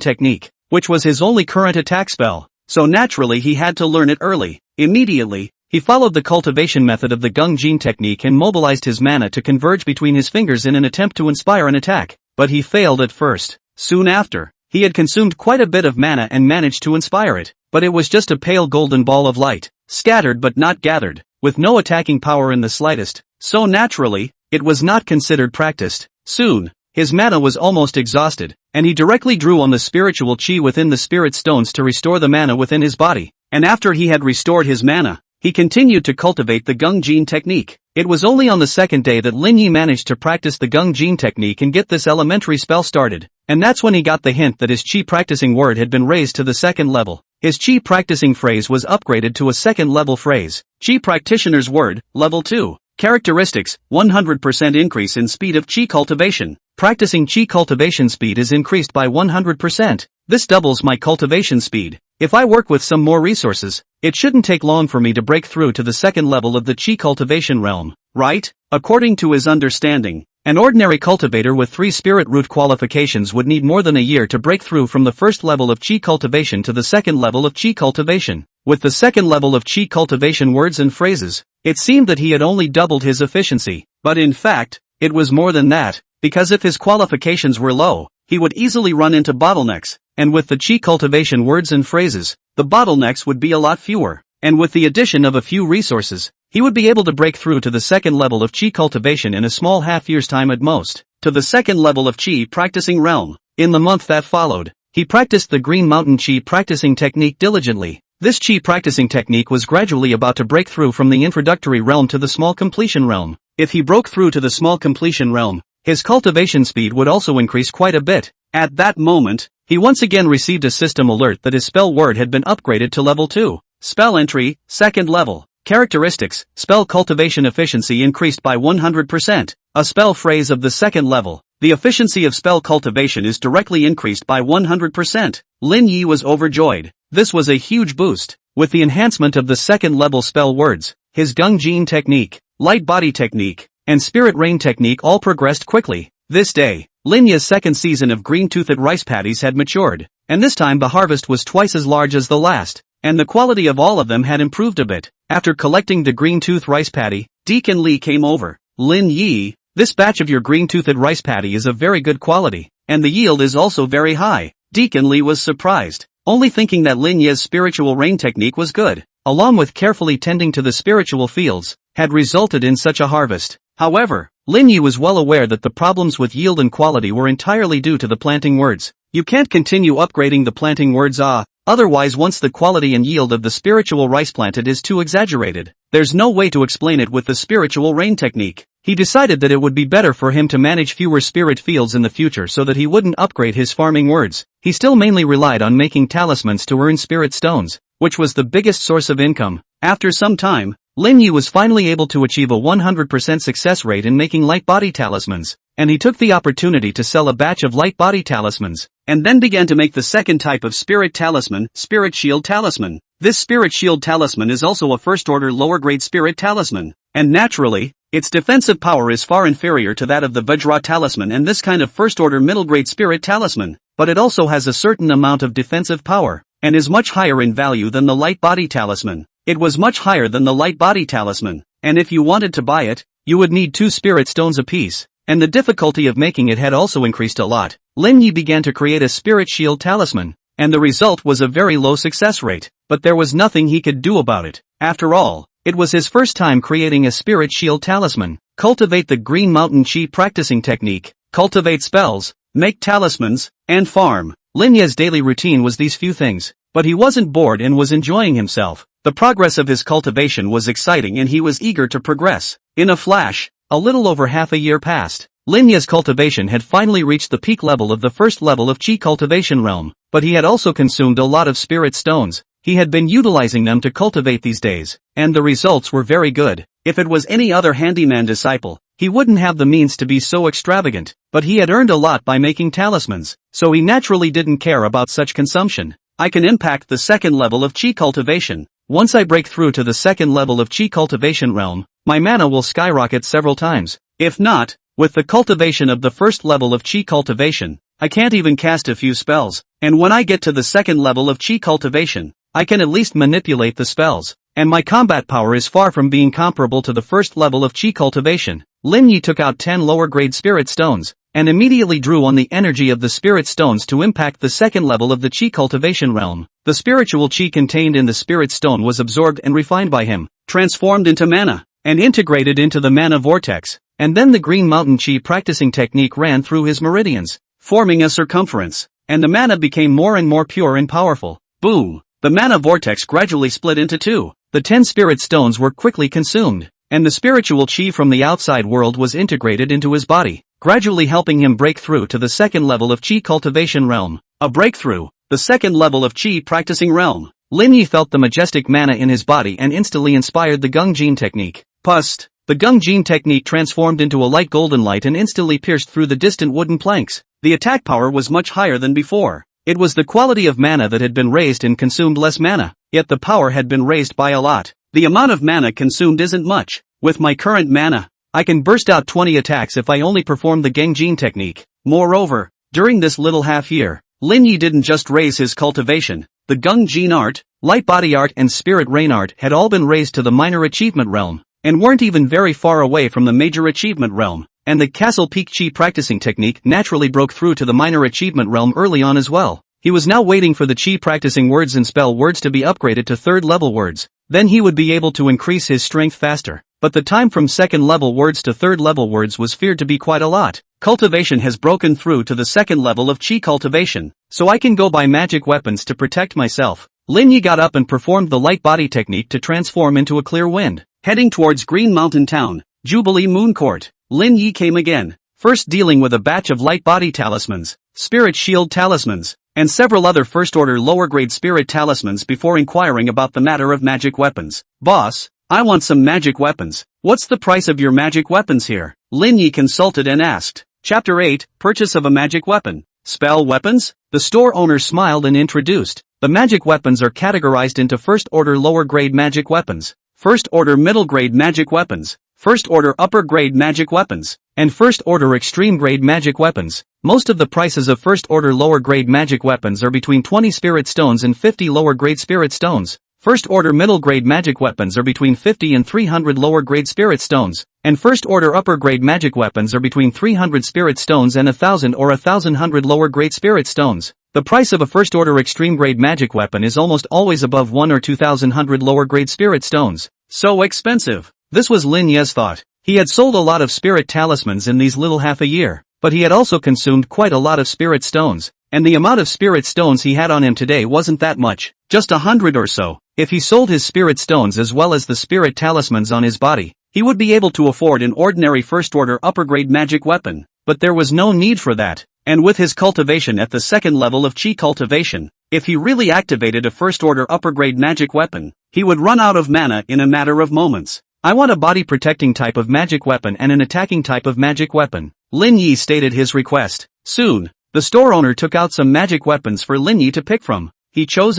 technique, which was his only current attack spell, so naturally he had to learn it early. Immediately, he followed the cultivation method of the Gung Jin technique and mobilized his mana to converge between his fingers in an attempt to inspire an attack, but he failed at first. Soon after, he had consumed quite a bit of mana and managed to inspire it, but it was just a pale golden ball of light, scattered but not gathered, with no attacking power in the slightest, so naturally, it was not considered practiced. Soon, his mana was almost exhausted, and he directly drew on the spiritual chi within the spirit stones to restore the mana within his body, and after he had restored his mana, he continued to cultivate the Gung Jin technique. It was only on the 2nd day that Lin Yi managed to practice the Gung Jin technique and get this elementary spell started, and that's when he got the hint that his chi practicing word had been raised to the 2nd level. His chi practicing phrase was upgraded to a 2nd level phrase. Chi practitioner's word, level 2. Characteristics, 100% increase in speed of chi cultivation. Practicing chi cultivation speed is increased by 100%. This doubles my cultivation speed. If I work with some more resources, it shouldn't take long for me to break through to the 2nd level of the chi cultivation realm, right? According to his understanding, an ordinary cultivator with 3 spirit root qualifications would need more than a year to break through from the 1st level of chi cultivation to the 2nd level of chi cultivation. With the 2nd level of chi cultivation words and phrases, it seemed that he had only doubled his efficiency, but in fact, it was more than that, because if his qualifications were low, he would easily run into bottlenecks, and with the chi cultivation words and phrases, the bottlenecks would be a lot fewer, and with the addition of a few resources, he would be able to break through to the 2nd level of chi cultivation in a small half-year's time at most, to the 2nd level of chi practicing realm. In the month that followed, he practiced the Green Mountain chi practicing technique diligently. This chi practicing technique was gradually about to break through from the introductory realm to the small completion realm. If he broke through to the small completion realm, his cultivation speed would also increase quite a bit. At that moment, he once again received a system alert that his spell word had been upgraded to level 2. Spell entry, 2nd level. Characteristics, spell cultivation efficiency increased by 100%. A spell phrase of the 2nd level. The efficiency of spell cultivation is directly increased by 100%. Lin Yi was overjoyed. This was a huge boost. With the enhancement of the 2nd level spell words, his Gung Jin technique, Light Body technique, and Spirit Rain technique all progressed quickly. This day, Lin Yi's 2nd season of green-toothed rice paddies had matured, and this time the harvest was twice as large as the last, and the quality of all of them had improved a bit. After collecting the green-tooth rice paddy, Deacon Lee came over. Lin Yi, this batch of your green-toothed rice paddy is of very good quality, and the yield is also very high. Deacon Lee was surprised, only thinking that Lin Yi's spiritual rain technique was good, along with carefully tending to the spiritual fields, had resulted in such a harvest. However, Lin Yi was well aware that the problems with yield and quality were entirely due to the planting words. You can't continue upgrading the planting words Otherwise, once the quality and yield of the spiritual rice planted is too exaggerated, there's no way to explain it with the spiritual rain technique. He decided that it would be better for him to manage fewer spirit fields in the future so that he wouldn't upgrade his farming words. He still mainly relied on making talismans to earn spirit stones, which was the biggest source of income. After some time, Lin Yi was finally able to achieve a 100% success rate in making light body talismans, and he took the opportunity to sell a batch of light body talismans, and then began to make the second type of spirit talisman, spirit shield talisman. This spirit shield talisman is also a first-order lower-grade spirit talisman, and naturally, its defensive power is far inferior to that of the Vajra talisman and this kind of first-order middle-grade spirit talisman, but it also has a certain amount of defensive power, and is much higher in value than the light body talisman. It was much higher than the light body talisman, and if you wanted to buy it, you would need 2 spirit stones apiece, and the difficulty of making it had also increased a lot. Lin Yi began to create a spirit shield talisman, and the result was a very low success rate, but there was nothing he could do about it. After all, it was his first time creating a spirit shield talisman. Cultivate the Green Mountain Chi practicing technique, cultivate spells, make talismans, and farm. Lin Yi's daily routine was these few things, but he wasn't bored and was enjoying himself. The progress of his cultivation was exciting and he was eager to progress. In a flash, a little over half a year passed. Lin Yi's cultivation had finally reached the peak level of the first level of Chi cultivation realm, but he had also consumed a lot of spirit stones. He had been utilizing them to cultivate these days, and the results were very good. If it was any other handyman disciple, he wouldn't have the means to be so extravagant, but he had earned a lot by making talismans, so he naturally didn't care about such consumption. I can impact the second level of Chi cultivation. Once I break through to the second level of Chi cultivation realm, my mana will skyrocket several times. If not, with the cultivation of the first level of Chi cultivation, I can't even cast a few spells, and when I get to the second level of Chi cultivation, I can at least manipulate the spells, and my combat power is far from being comparable to the first level of Chi cultivation. Lin Yi took out 10 lower-grade spirit stones, and immediately drew on the energy of the spirit stones to impact the second level of the Chi cultivation realm. The spiritual Chi contained in the spirit stone was absorbed and refined by him, transformed into mana, and integrated into the mana vortex, and then the Green Mountain Chi practicing technique ran through his meridians, forming a circumference, and the mana became more and more pure and powerful. Boom! The mana vortex gradually split into 2. The 10 spirit stones were quickly consumed, and the spiritual Chi from the outside world was integrated into his body, gradually helping him break through to the second level of Chi cultivation realm. A breakthrough, the second level of Chi practicing realm. Lin Yi felt the majestic mana in his body and instantly inspired the Gung Jin technique. Pust! The Gung Jin technique transformed into a light golden light and instantly pierced through the distant wooden planks. The attack power was much higher than before. It was the quality of mana that had been raised and consumed less mana, yet the power had been raised by a lot. The amount of mana consumed isn't much. With my current mana, I can burst out 20 attacks if I only perform the Gung Jin technique. Moreover, during this little half year, Lin Yi didn't just raise his cultivation. The Gung Jin art, light body art and spirit rain art had all been raised to the minor achievement realm, and weren't even very far away from the major achievement realm. And the Castle Peak Chi practicing technique naturally broke through to the minor achievement realm early on as well. He was now waiting for the Chi practicing words and spell words to be upgraded to third level words. Then he would be able to increase his strength faster. But the time from second level words to third level words was feared to be quite a lot. Cultivation has broken through to the second level of Chi cultivation, so I can go buy magic weapons to protect myself. Lin Yi got up and performed the light body technique to transform into a clear wind. Heading towards Green Mountain Town, Jubilee Moon Court, Lin Yi came again, first dealing with a batch of light body talismans, spirit shield talismans, and several other first-order lower-grade spirit talismans before inquiring about the matter of magic weapons. Boss, I want some magic weapons. What's the price of your magic weapons here? Lin Yi consulted and asked. Chapter 8, Purchase of a Magic Weapon. Spell weapons? The store owner smiled and introduced. The magic weapons are categorized into first-order lower-grade magic weapons, first-order middle-grade magic weapons, first-order upper-grade magic weapons, and first-order extreme-grade magic weapons. Most of the prices of first-order lower-grade magic weapons are between 20 spirit stones and 50 lower-grade spirit stones. First-order middle-grade magic weapons are between 50 and 300 lower-grade spirit stones, and first-order upper-grade magic weapons are between 300 spirit stones and 1,000 or 1,100 lower-grade spirit stones. The price of a first-order extreme-grade magic weapon is almost always above 1 or 2,100 lower-grade spirit stones. So expensive. This was Lin Yi's thought. He had sold a lot of spirit talismans in these little half a year, but he had also consumed quite a lot of spirit stones. and the amount of spirit stones he had on him today wasn't that much, just 100 or so. If he sold his spirit stones as well as the spirit talismans on his body, he would be able to afford an ordinary first-order upper-grade magic weapon, but there was no need for that, and with his cultivation at the second level of chi cultivation, if he really activated a first-order upper-grade magic weapon, he would run out of mana in a matter of moments. I want a body-protecting type of magic weapon and an attacking type of magic weapon. Lin Yi stated his request. Soon, the store owner took out some magic weapons for Lin Yi to pick from. He chose,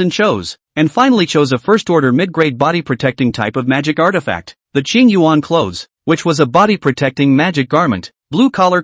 and finally chose a first-order mid-grade body-protecting type of magic artifact, the Qing Yuan clothes, which was a body-protecting magic garment, blue collar,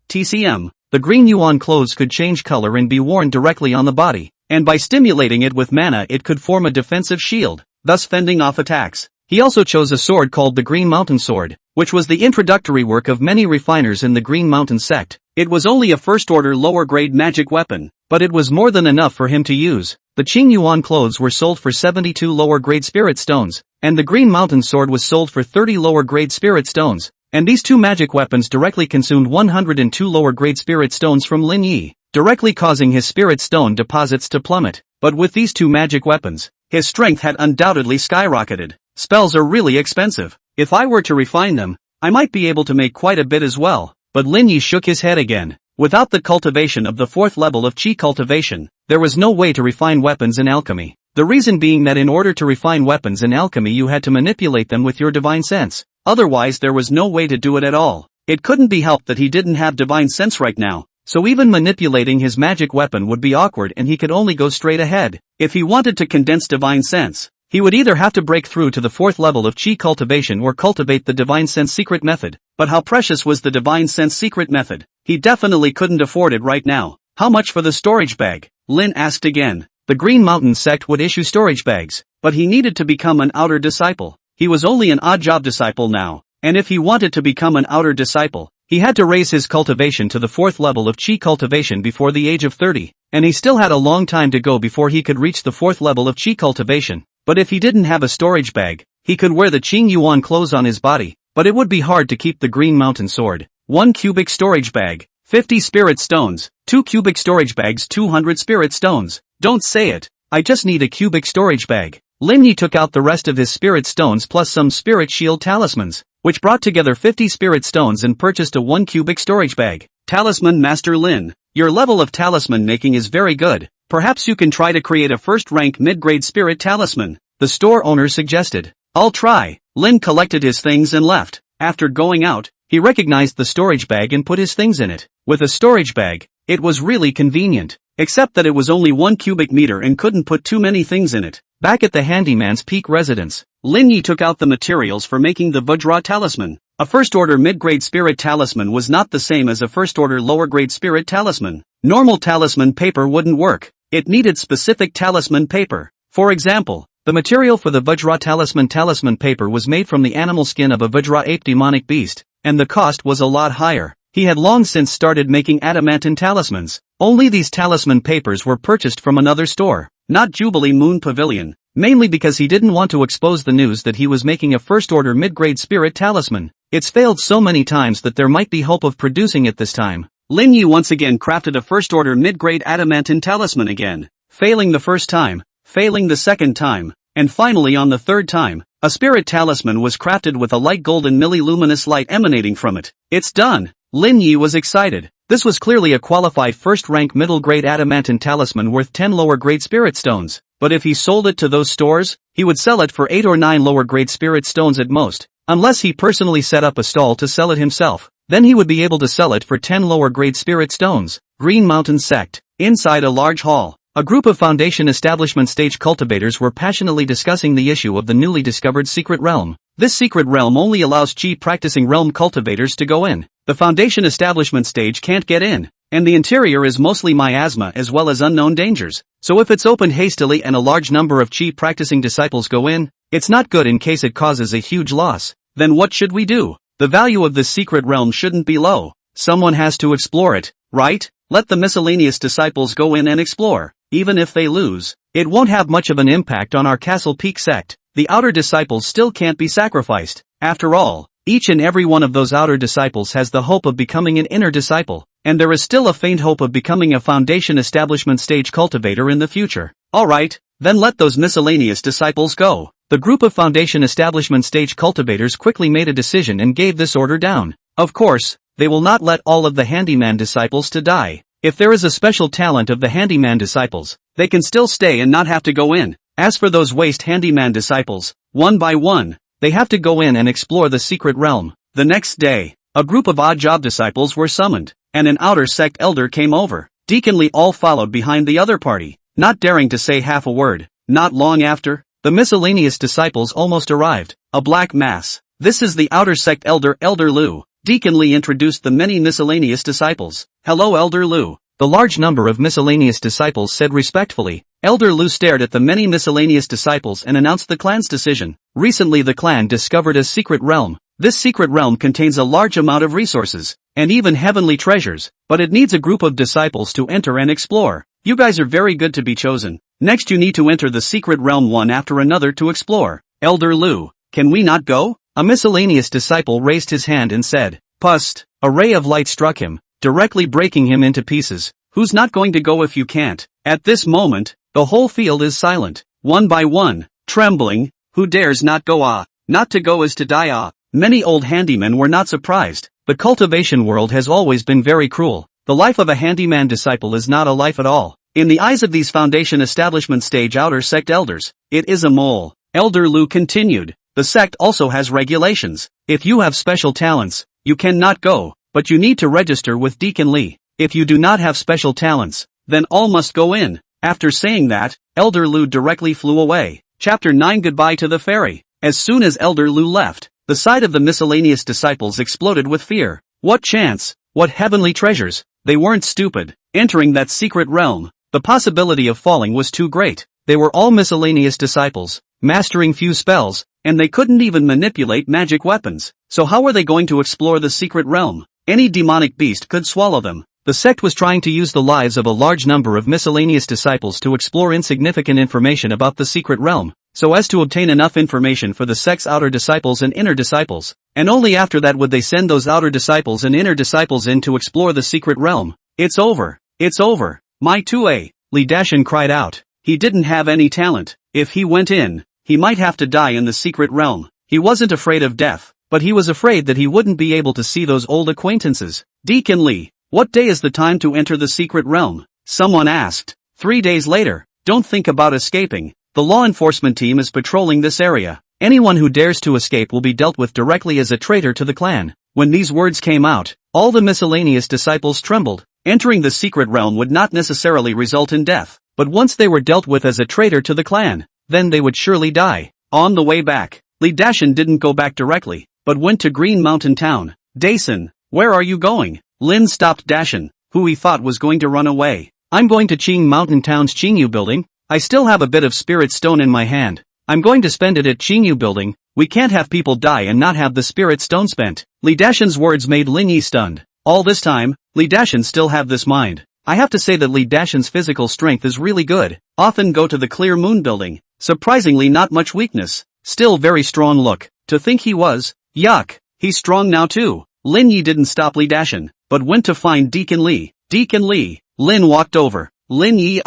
TCM. The green Yuan clothes could change color and be worn directly on the body, and by stimulating it with mana it could form a defensive shield, thus fending off attacks. He also chose a sword called the Green Mountain Sword, which was the introductory work of many refiners in the Green Mountain sect. It was only a first-order lower-grade magic weapon, but it was more than enough for him to use. The Qing Yuan clothes were sold for 72 lower-grade spirit stones, and the Green Mountain Sword was sold for 30 lower-grade spirit stones, and these two magic weapons directly consumed 102 lower-grade spirit stones from Lin Yi, directly causing his spirit stone deposits to plummet. But with these two magic weapons, his strength had undoubtedly skyrocketed. Spells are really expensive. If I were to refine them, I might be able to make quite a bit as well. But Lin Yi shook his head again. Without the cultivation of the fourth level of chi cultivation, there was no way to refine weapons in alchemy. The reason being that in order to refine weapons in alchemy you had to manipulate them with your divine sense. Otherwise there was no way to do it at all. It couldn't be helped that he didn't have divine sense right now, so even manipulating his magic weapon would be awkward and he could only go straight ahead. If he wanted to condense divine sense, he would either have to break through to the fourth level of chi cultivation or cultivate the divine sense secret method. But how precious was the divine sense secret method? He definitely couldn't afford it right now. How much for the storage bag? Lin asked again. The Green Mountain sect would issue storage bags, but he needed to become an outer disciple. He was only an odd job disciple now, and if he wanted to become an outer disciple, he had to raise his cultivation to the fourth level of chi cultivation before the age of 30, and he still had a long time to go before he could reach the fourth level of chi cultivation. But if he didn't have a storage bag, he could wear the Qing Yuan clothes on his body, but it would be hard to keep the Green Mountain Sword. 1 cubic storage bag, 50 spirit stones, 2 cubic storage bags, 200 spirit stones. Don't say it, I just need a cubic storage bag. Lin Yi took out the rest of his spirit stones plus some spirit shield talismans, which brought together 50 spirit stones and purchased a 1 cubic storage bag. Talisman Master Lin, your level of talisman making is very good. Perhaps you can try to create a first-rank mid-grade spirit talisman, the store owner suggested. I'll try. Lin collected his things and left. After going out, he recognized the storage bag and put his things in it. With a storage bag, it was really convenient, except that it was only 1 cubic meter and couldn't put too many things in it. Back at the handyman's peak residence, Lin Yi took out the materials for making the Vajra talisman. A first-order mid-grade spirit talisman was not the same as a first-order lower-grade spirit talisman. Normal talisman paper wouldn't work. It needed specific talisman paper. For example, the material for the Vajra talisman paper was made from the animal skin of a Vajra ape demonic beast, and the cost was a lot higher. He had long since started making adamantine talismans. Only these talisman papers were purchased from another store, not Jubilee Moon Pavilion, mainly because he didn't want to expose the news that he was making a first-order mid-grade spirit talisman. It's failed so many times that there might be hope of producing it this time. Lin Yi once again crafted a first-order mid-grade adamantine talisman again, failing the first time, failing the second time, and finally on the third time, a spirit talisman was crafted with a light golden milli-luminous light emanating from it. It's done! Lin Yi was excited. This was clearly a qualified first-rank middle-grade adamantine talisman worth 10 lower-grade spirit stones, but if he sold it to those stores, he would sell it for 8 or 9 lower-grade spirit stones at most, unless he personally set up a stall to sell it himself. Then he would be able to sell it for 10 lower-grade spirit stones. Green Mountain Sect. Inside a large hall, a group of Foundation Establishment stage cultivators were passionately discussing the issue of the newly discovered secret realm. This secret realm only allows chi-practicing realm cultivators to go in. The Foundation Establishment stage can't get in, and the interior is mostly miasma as well as unknown dangers. So if it's opened hastily and a large number of chi-practicing disciples go in, it's not good in case it causes a huge loss. Then what should we do? The value of this secret realm shouldn't be low. Someone has to explore it, right? Let the miscellaneous disciples go in and explore. Even if they lose, it won't have much of an impact on our Castle Peak sect. The outer disciples still can't be sacrificed. After all, each and every one of those outer disciples has the hope of becoming an inner disciple. and there is still a faint hope of becoming a foundation establishment stage cultivator in the future. Alright, then let those miscellaneous disciples go. The group of foundation establishment stage cultivators quickly made a decision and gave this order down. Of course, they will not let all of the handyman disciples to die. If there is a special talent of the handyman disciples, they can still stay and not have to go in. As for those waste handyman disciples, one by one, they have to go in and explore the secret realm. The next day, a group of odd job disciples were summoned, and an outer sect elder came over. Deacon Lee all followed behind the other party, not daring to say half a word. Not long after, the miscellaneous disciples almost arrived, a black mass. This is the outer sect elder, Elder Lu. Deacon Lee introduced the many miscellaneous disciples. Hello, Elder Lu. The large number of miscellaneous disciples said respectfully. Elder Lu stared at the many miscellaneous disciples and announced the clan's decision. Recently the clan discovered a secret realm. This secret realm contains a large amount of resources, and even heavenly treasures, but it needs a group of disciples to enter and explore. You guys are very good to be chosen. Next you need to enter the secret realm one after another to explore. Elder Lu, can we not go? A miscellaneous disciple raised his hand and said, "Pust." A ray of light struck him, directly breaking him into pieces. Who's not going to go if you can't? At this moment, the whole field is silent. One by one, trembling, who dares not go? Ah, not to go is to die. Ah. Many old handymen were not surprised. The cultivation world has always been very cruel. The life of a handyman disciple is not a life at all. In the eyes of these foundation establishment stage outer sect elders, it is a mole. Elder Lu continued. The sect also has regulations. If you have special talents, you cannot go, but you need to register with Deacon Lee. If you do not have special talents, then all must go in. After saying that, Elder Lu directly flew away. Chapter 9 Goodbye to the Fairy. As soon as Elder Lu left, the side of the miscellaneous disciples exploded with fear. What chance? What heavenly treasures? They weren't stupid. Entering that secret realm, the possibility of falling was too great. They were all miscellaneous disciples, mastering few spells, and they couldn't even manipulate magic weapons. So how were they going to explore the secret realm? Any demonic beast could swallow them. The sect was trying to use the lives of a large number of miscellaneous disciples to explore insignificant information about the secret realm, so as to obtain enough information for the sect's outer disciples and inner disciples, and only after that would they send those outer disciples and inner disciples in to explore the secret realm. It's over. It's over. My 2A. Li Dashin cried out. He didn't have any talent. If he went in, he might have to die in the secret realm. He wasn't afraid of death, but he was afraid that he wouldn't be able to see those old acquaintances. Deacon Lee, what day is the time to enter the secret realm? Someone asked. 3 days later. Don't think about escaping. The law enforcement team is patrolling this area. Anyone who dares to escape will be dealt with directly as a traitor to the clan. When these words came out, all the miscellaneous disciples trembled. Entering the secret realm would not necessarily result in death, but once they were dealt with as a traitor to the clan, then they would surely die. On the way back, Li Dashin didn't go back directly, but went to Green Mountain Town. Dason, where are you going? Lin stopped Dashin, who he thought was going to run away. I'm going to Qing Mountain Town's Qingyu building. I still have a bit of spirit stone in my hand. I'm going to spend it at Qingyu building. We can't have people die and not have the spirit stone spent. Li Dashin's words made Lin Yi stunned. All this time, Li Dashin still have this mind. I have to say that Li Dashin's physical strength is really good. Often go to the Clear Moon building. Surprisingly not much weakness. Still very strong look. To think he was. Yuck. He's strong now too. Lin Yi didn't stop Li Dashin, but went to find Deacon Lee. Deacon Lee. Lin walked over. Lin Yi,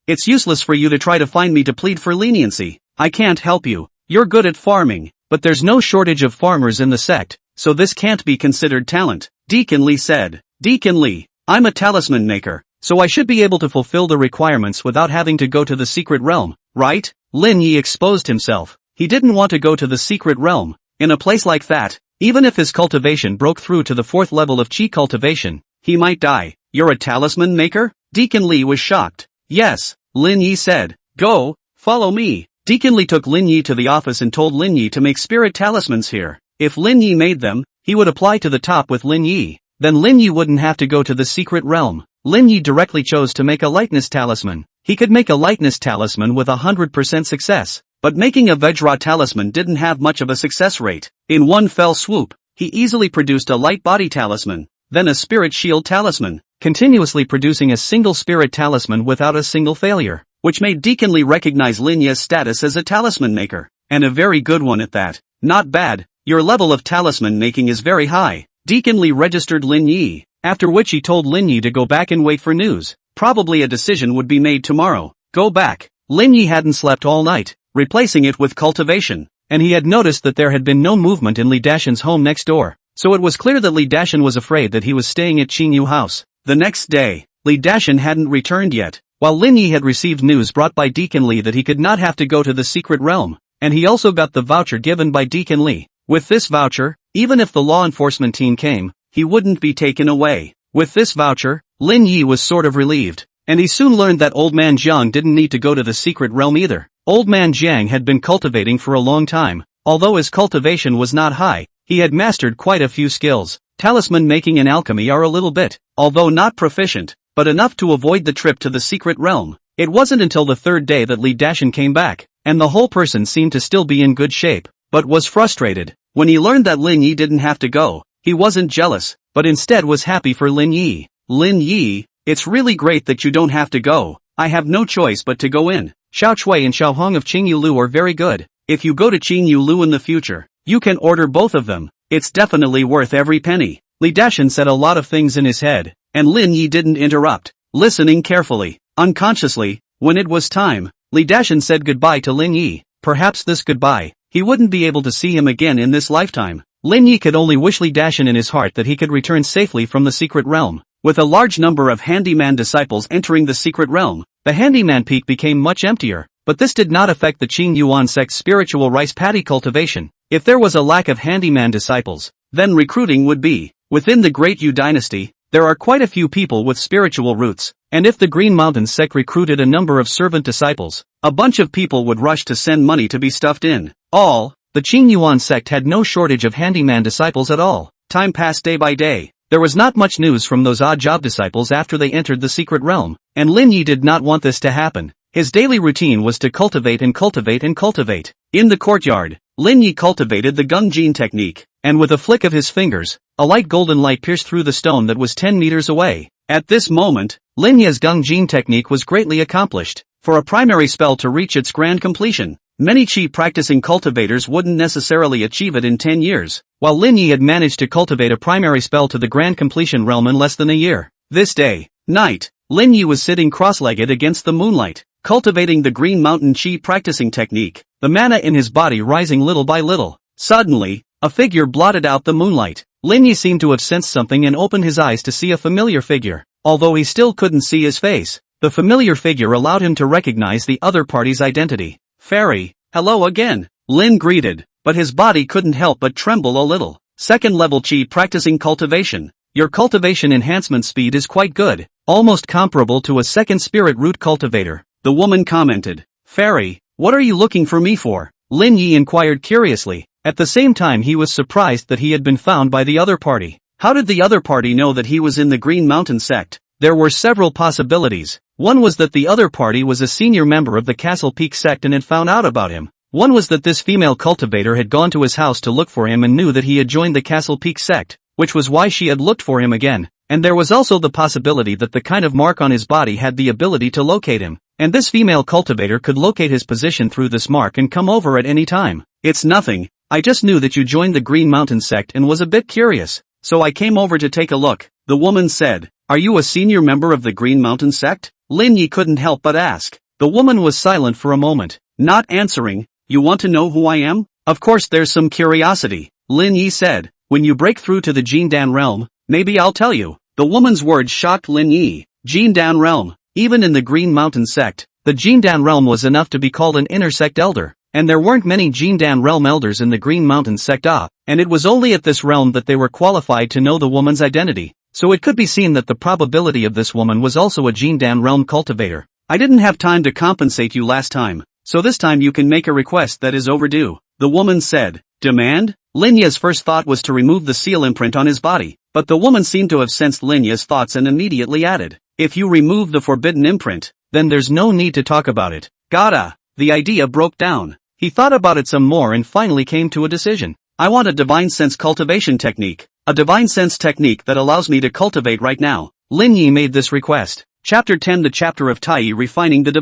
it's useless for you to try to find me to plead for leniency. I can't help you. You're good at farming, but there's no shortage of farmers in the sect, so this can't be considered talent. Deacon Lee said. Deacon Lee, I'm a talisman maker, so I should be able to fulfill the requirements without having to go to the secret realm, right? Lin Yi exposed himself. He didn't want to go to the secret realm. In a place like that, even if his cultivation broke through to the 4th level of Qi cultivation, he might die. You're a talisman maker? Deacon Lee was shocked. Yes, Lin Yi said. Go, follow me. Deacon Lee took Lin Yi to the office and told Lin Yi to make spirit talismans here. If Lin Yi made them, he would apply to the top with Lin Yi. Then Lin Yi wouldn't have to go to the secret realm. Lin Yi directly chose to make a lightness talisman. He could make a lightness talisman with 100% success, but making a Vajra talisman didn't have much of a success rate. In one fell swoop, he easily produced a light body talisman, then a spirit shield talisman, continuously producing a single spirit talisman without a single failure, which made Deacon Lee recognize Lin Yi's status as a talisman maker, and a very good one at that. Not bad, your level of talisman making is very high. Deacon Lee registered Lin Yi, after which he told Lin Yi to go back and wait for news. Probably a decision would be made tomorrow. Go back. Lin Yi hadn't slept all night, replacing it with cultivation, and he had noticed that there had been no movement in Li Dashan's home next door, so it was clear that Li Dashan was afraid that he was staying at Qingyu House. The next day, Li Dashan hadn't returned yet, while Lin Yi had received news brought by Deacon Li that he could not have to go to the secret realm, and he also got the voucher given by Deacon Li. With this voucher, even if the law enforcement team came, he wouldn't be taken away. With this voucher, Lin Yi was sort of relieved, and he soon learned that Old Man Jiang didn't need to go to the secret realm either. Old Man Jiang had been cultivating for a long time. Although his cultivation was not high, he had mastered quite a few skills. Talisman making and alchemy are a little bit, although not proficient, but enough to avoid the trip to the secret realm. It wasn't until the third day that Li Dashan came back, and the whole person seemed to still be in good shape, but was frustrated. When he learned that Lin Yi didn't have to go, he wasn't jealous, but instead was happy for Lin Yi. Lin Yi, it's really great that you don't have to go. I have no choice but to go in. Xiao Chui and Xiao Hong of Qingyu Lu are very good. If you go to Qingyu Lu in the future, you can order both of them. It's definitely worth every penny. Li Dashan said a lot of things in his head, and Lin Yi didn't interrupt, listening carefully. Unconsciously, when it was time, Li Dashan said goodbye to Lin Yi. Perhaps this goodbye, he wouldn't be able to see him again in this lifetime. Lin Yi could only wish Li Dashan in his heart that he could return safely from the secret realm. With a large number of handyman disciples entering the secret realm, the handyman peak became much emptier, but this did not affect the Qing Yuan sect's spiritual rice paddy cultivation. If there was a lack of handyman disciples, then recruiting would be. Within the Great Yu dynasty, there are quite a few people with spiritual roots, and if the Green Mountain sect recruited a number of servant disciples, a bunch of people would rush to send money to be stuffed in. The Qing Yuan sect had no shortage of handyman disciples at all. Time passed day by day. There was not much news from those odd job disciples after they entered the secret realm, and Lin Yi did not want this to happen. His daily routine was to cultivate and cultivate and cultivate. In the courtyard, Lin Yi cultivated the Gungjin technique, and with a flick of his fingers, a light golden light pierced through the stone that was 10 meters away. At this moment, Lin Yi's Gungjin technique was greatly accomplished. For a primary spell to reach its grand completion, many Qi practicing cultivators wouldn't necessarily achieve it in 10 years, while Lin Yi had managed to cultivate a primary spell to the grand completion realm in less than a year. This day, night, Lin Yi was sitting cross-legged against the moonlight, cultivating the Green Mountain Qi practicing technique, the mana in his body rising little by little. Suddenly, a figure blotted out the moonlight. Lin Yi seemed to have sensed something and opened his eyes to see a familiar figure. Although he still couldn't see his face, the familiar figure allowed him to recognize the other party's identity. Fairy, hello again, Lin greeted, but his body couldn't help but tremble a little. Second level Qi practicing cultivation. Your cultivation enhancement speed is quite good, almost comparable to a second spirit root cultivator, the woman commented. Fairy, what are you looking for me for? Lin Yi inquired curiously. At the same time he was surprised that he had been found by the other party. How did the other party know that he was in the Green Mountain sect? There were several possibilities. One was that the other party was a senior member of the Castle Peak sect and had found out about him. One was that this female cultivator had gone to his house to look for him and knew that he had joined the Castle Peak sect, which was why she had looked for him again. And there was also the possibility that the kind of mark on his body had the ability to locate him, and this female cultivator could locate his position through this mark and come over at any time. It's nothing, I just knew that you joined the Green Mountain sect and was a bit curious, so I came over to take a look, the woman said. Are you a senior member of the Green Mountain sect? Lin Yi couldn't help but ask. The woman was silent for a moment, not answering. You want to know who I am? Of course there's some curiosity, Lin Yi said. When you break through to the Jindan realm, maybe I'll tell you. The woman's words shocked Lin Yi. Jindan realm. Even in the Green Mountain sect, the Jindan realm was enough to be called an inner sect elder, and there weren't many Jindan realm elders in the Green Mountain sect, and it was only at this realm that they were qualified to know the woman's identity. So it could be seen that the probability of this woman was also a Jindan realm cultivator. I didn't have time to compensate you last time, so this time you can make a request that is overdue, the woman said. Demand? Lin Yi's first thought was to remove the seal imprint on his body, but the woman seemed to have sensed Lin Yi's thoughts and immediately added, if you remove the forbidden imprint, then there's no need to talk about it. Gotta. The idea broke down. He thought about it some more and finally came to a decision. I want a divine sense cultivation technique. A divine sense technique that allows me to cultivate right now. Lin Yi made this request. Chapter 10 The Chapter of Tai Refining the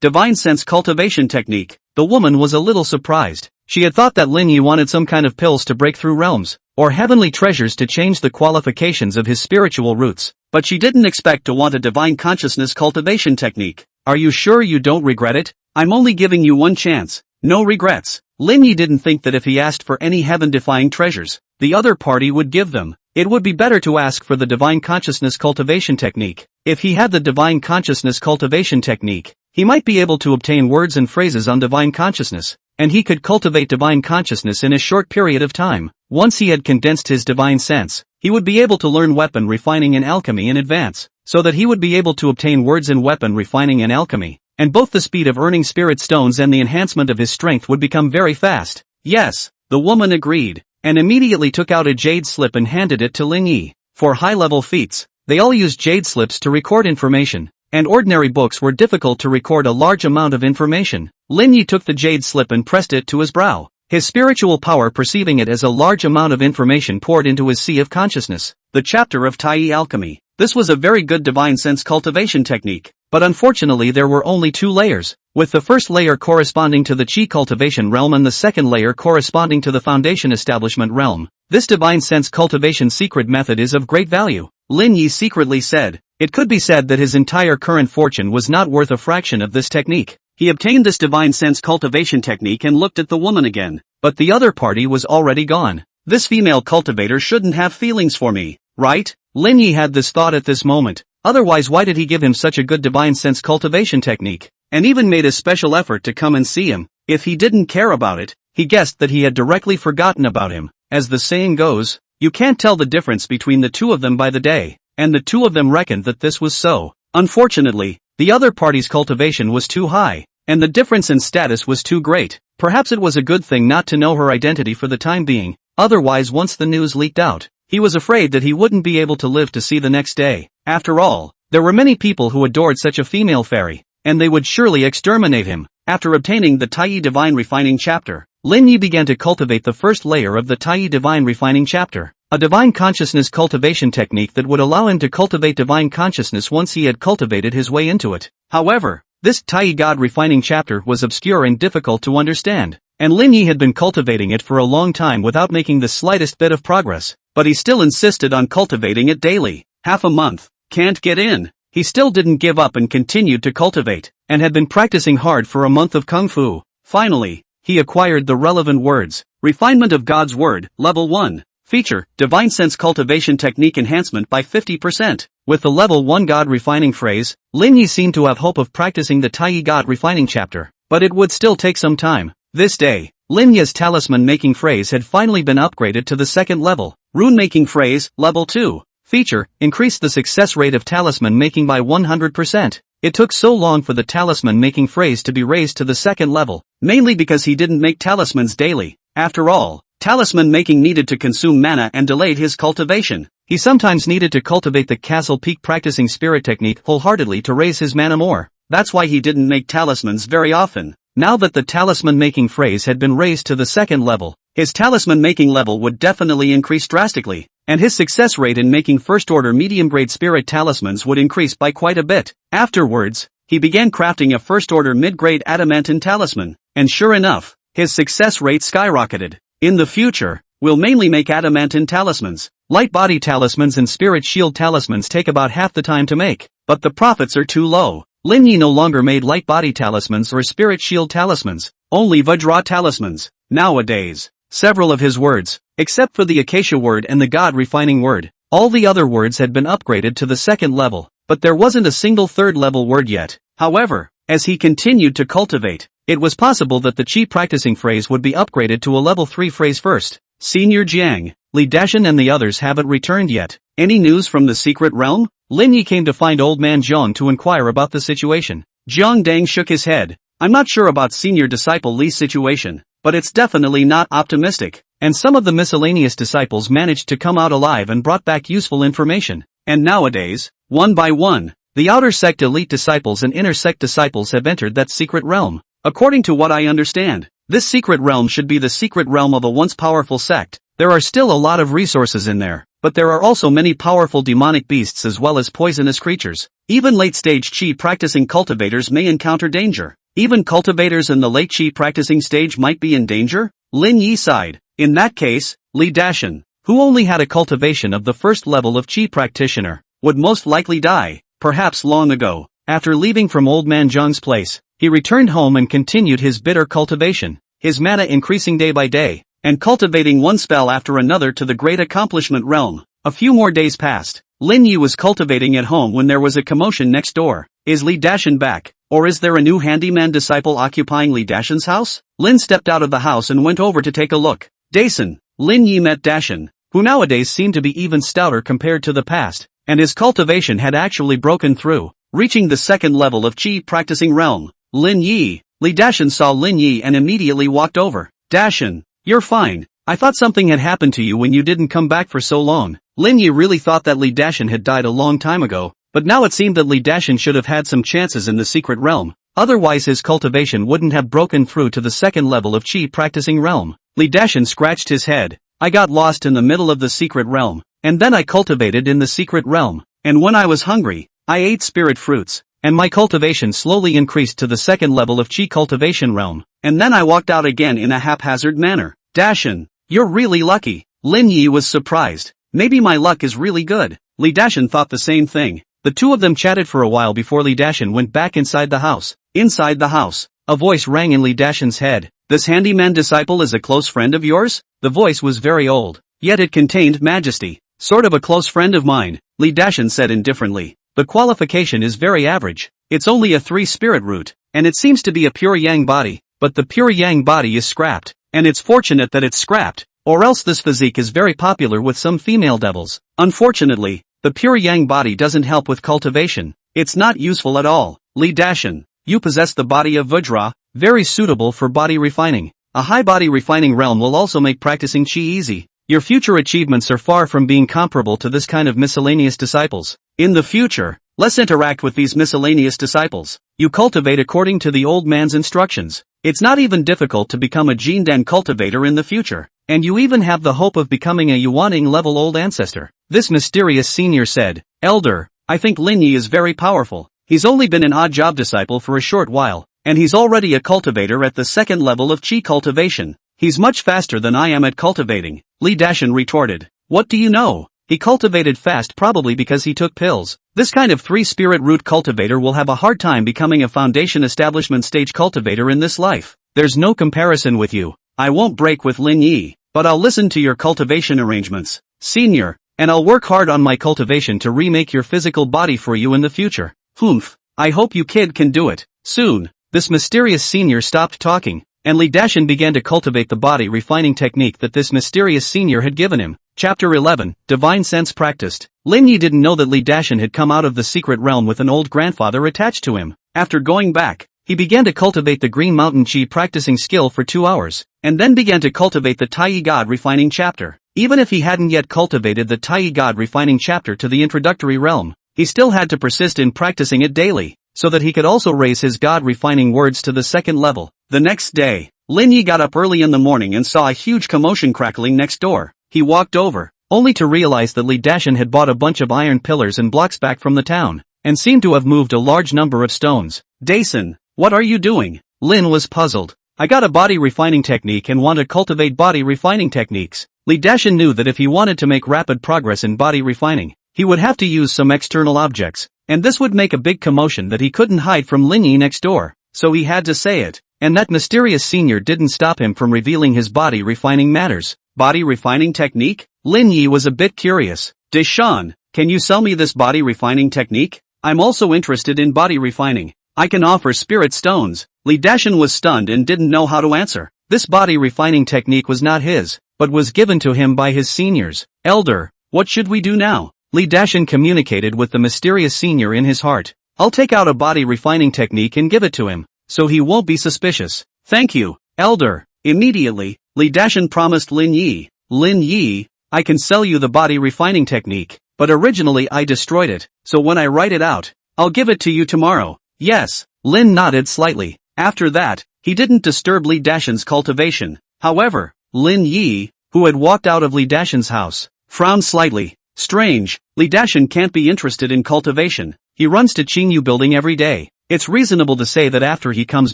Divine Sense Cultivation Technique. The woman was a little surprised. She had thought that Lin Yi wanted some kind of pills to break through realms, or heavenly treasures to change the qualifications of his spiritual roots. But she didn't expect to want a divine consciousness cultivation technique. Are you sure you don't regret it? I'm only giving you one chance. No regrets. Lin Yi didn't think that if he asked for any heaven-defying treasures, the other party would give them. It would be better to ask for the divine consciousness cultivation technique. If he had the divine consciousness cultivation technique, he might be able to obtain words and phrases on divine consciousness, and he could cultivate divine consciousness in a short period of time. Once he had condensed his divine sense, he would be able to learn weapon refining and alchemy in advance, so that he would be able to obtain words in weapon refining and alchemy, and both the speed of earning spirit stones and the enhancement of his strength would become very fast. Yes, the woman agreed, and immediately took out a jade slip and handed it to Lin Yi. For high-level feats, they all used jade slips to record information, and ordinary books were difficult to record a large amount of information. Lin Yi took the jade slip and pressed it to his brow. His spiritual power perceiving it as a large amount of information poured into his sea of consciousness. The chapter of Tai alchemy. This was a very good divine sense cultivation technique, but unfortunately there were only 2 layers, with the first layer corresponding to the Qi cultivation realm and the second layer corresponding to the foundation establishment realm. This divine sense cultivation secret method is of great value, Lin Yi secretly said. It could be said that his entire current fortune was not worth a fraction of this technique. He obtained this divine sense cultivation technique and looked at the woman again, but the other party was already gone. This female cultivator shouldn't have feelings for me, right? Lin Yi had this thought at this moment. Otherwise why did he give him such a good divine sense cultivation technique, and even made a special effort to come and see him? If he didn't care about it, he guessed that he had directly forgotten about him. As the saying goes, you can't tell the difference between the two of them by the day, and the two of them reckoned that this was so. Unfortunately, the other party's cultivation was too high, and the difference in status was too great. Perhaps it was a good thing not to know her identity for the time being, otherwise once the news leaked out, he was afraid that he wouldn't be able to live to see the next day. After all, there were many people who adored such a female fairy, and they would surely exterminate him. After obtaining the Tai Divine Refining chapter, Lin Yi began to cultivate the first layer of the Tai Divine Refining chapter, a divine consciousness cultivation technique that would allow him to cultivate divine consciousness once he had cultivated his way into it. However, this Tai God Refining chapter was obscure and difficult to understand, and Lin Yi had been cultivating it for a long time without making the slightest bit of progress, but he still insisted on cultivating it daily. Half a month. Can't get in. He still didn't give up and continued to cultivate, and had been practicing hard for a month of Kung Fu. Finally, he acquired the relevant words. Refinement of God's Word, Level 1. Feature, Divine Sense Cultivation Technique Enhancement by 50%. With the Level 1 God Refining phrase, Lin Yi seemed to have hope of practicing the Tai God Refining chapter, but it would still take some time. This day, Lin Yi's talisman making phrase had finally been upgraded to the second level. Rune making phrase, Level 2. Feature, increased the success rate of talisman making by 100%. It took so long for the talisman making phrase to be raised to the second level, mainly because he didn't make talismans daily. After all, talisman making needed to consume mana and delayed his cultivation. He sometimes needed to cultivate the Castle Peak practicing spirit technique wholeheartedly to raise his mana more. That's why he didn't make talismans very often. Now that the talisman making phrase had been raised to the second level, his talisman making level would definitely increase drastically, and his success rate in making first-order medium-grade spirit talismans would increase by quite a bit. Afterwards, he began crafting a first-order mid-grade adamantine talisman, and sure enough, his success rate skyrocketed. In the future, we'll mainly make adamantine talismans. Light body talismans and spirit shield talismans take about half the time to make, but the profits are too low. Lin Yi no longer made light body talismans or spirit shield talismans, only Vajra talismans. Nowadays, several of his words, except for the Acacia word and the God Refining word, all the other words had been upgraded to the second level, but there wasn't a single third level word yet. However, as he continued to cultivate, it was possible that the Qi practicing phrase would be upgraded to a level 3 phrase first. Senior Jiang, Li Dashan and the others haven't returned yet. Any news from the secret realm? Lin Yi came to find old man Jiang to inquire about the situation. Jiang Dang shook his head. I'm not sure about senior disciple Li's situation, but it's definitely not optimistic. And some of the miscellaneous disciples managed to come out alive and brought back useful information. And nowadays, one by one, the outer sect elite disciples and inner sect disciples have entered that secret realm. According to what I understand, this secret realm should be the secret realm of a once powerful sect. There are still a lot of resources in there, but there are also many powerful demonic beasts as well as poisonous creatures. Even late-stage Qi practicing cultivators may encounter danger. Even cultivators in the late Qi practicing stage might be in danger? Lin Yi sighed. In that case, Li Dashan, who only had a cultivation of the first level of Qi practitioner, would most likely die, perhaps long ago. After leaving from Old Man Zhang's place, he returned home and continued his bitter cultivation, his mana increasing day by day, and cultivating one spell after another to the great accomplishment realm. A few more days passed. Lin Yi was cultivating at home when there was a commotion next door. Is Li Dashan back? Or is there a new handyman disciple occupying Li Dashan's house? Lin stepped out of the house and went over to take a look. Dason. Lin Yi met Dashan, who nowadays seemed to be even stouter compared to the past, and his cultivation had actually broken through, reaching the second level of Qi practicing realm. Lin Yi. Li Dashan saw Lin Yi and immediately walked over. Dashan, you're fine. I thought something had happened to you when you didn't come back for so long. Lin Yi really thought that Li Dashan had died a long time ago, but now it seemed that Li Dashan should have had some chances in the secret realm, otherwise his cultivation wouldn't have broken through to the second level of Qi practicing realm. Li Dashan scratched his head. I got lost in the middle of the secret realm, and then I cultivated in the secret realm, and when I was hungry, I ate spirit fruits, and my cultivation slowly increased to the second level of Qi cultivation realm, and then I walked out again in a haphazard manner. Dashan, you're really lucky. Lin Yi was surprised. Maybe my luck is really good. Li Dashan thought the same thing. The two of them chatted for a while before Li Dashan went back inside the house. Inside the house, a voice rang in Li Dashan's head. This handyman disciple is a close friend of yours? The voice was very old, yet it contained majesty. Sort of a close friend of mine, Li Dashan said indifferently. The qualification is very average. It's only a 3 spirit root, and it seems to be a pure yang body, but the pure yang body is scrapped, and it's fortunate that it's scrapped, or else this physique is very popular with some female devils. Unfortunately, the pure yang body doesn't help with cultivation. It's not useful at all. Li Dashan, you possess the body of Vajra, very suitable for body refining. A high body refining realm will also make practicing Qi easy. Your future achievements are far from being comparable to this kind of miscellaneous disciples. In the future, let's interact with these miscellaneous disciples. You cultivate according to the old man's instructions. It's not even difficult to become a Jindan cultivator in the future, and you even have the hope of becoming a Yuaning level old ancestor. This mysterious senior said, Elder, I think Lin Yi is very powerful. He's only been an odd job disciple for a short while, and he's already a cultivator at the second level of Qi cultivation. He's much faster than I am at cultivating. Li Dashan retorted. What do you know? He cultivated fast probably because he took pills. This kind of 3 spirit root cultivator will have a hard time becoming a foundation establishment stage cultivator in this life. There's no comparison with you. I won't break with Lin Yi, but I'll listen to your cultivation arrangements, senior, and I'll work hard on my cultivation to remake your physical body for you in the future. Humph, I hope you kid can do it. Soon, this mysterious senior stopped talking, and Li Dashan began to cultivate the body refining technique that this mysterious senior had given him. Chapter 11, Divine Sense Practiced. Lin Yi didn't know that Li Dashan had come out of the secret realm with an old grandfather attached to him. After going back, he began to cultivate the Green Mountain Qi practicing skill for 2 hours, and then began to cultivate the Tai God refining chapter. Even if he hadn't yet cultivated the Tai God refining chapter to the introductory realm, he still had to persist in practicing it daily, so that he could also raise his God refining words to the second level. The next day, Lin Yi got up early in the morning and saw a huge commotion crackling next door. He walked over, only to realize that Li Dashan had bought a bunch of iron pillars and blocks back from the town, and seemed to have moved a large number of stones. Dason, what are you doing? Lin was puzzled. I got a body refining technique and want to cultivate body refining techniques. Li Dashan knew that if he wanted to make rapid progress in body refining, he would have to use some external objects, and this would make a big commotion that he couldn't hide from Lin Yi next door, so he had to say it, and that mysterious senior didn't stop him from revealing his body refining matters. Body refining technique? Lin Yi was a bit curious. Deshan, can you sell me this body refining technique? I'm also interested in body refining. I can offer spirit stones. Li Dashan was stunned and didn't know how to answer. This body refining technique was not his, but was given to him by his seniors. Elder, what should we do now? Li Dashan communicated with the mysterious senior in his heart. I'll take out a body refining technique and give it to him, so he won't be suspicious. Thank you, Elder. Immediately, Li Dashan promised Lin Yi. Lin Yi, I can sell you the body refining technique, but originally I destroyed it, so when I write it out, I'll give it to you tomorrow. Yes, Lin nodded slightly. After that, he didn't disturb Li Dashan's cultivation. However, Lin Yi, who had walked out of Li Dashan's house, frowned slightly. Strange, Li Dashan can't be interested in cultivation. He runs to Qingyu building every day. It's reasonable to say that after he comes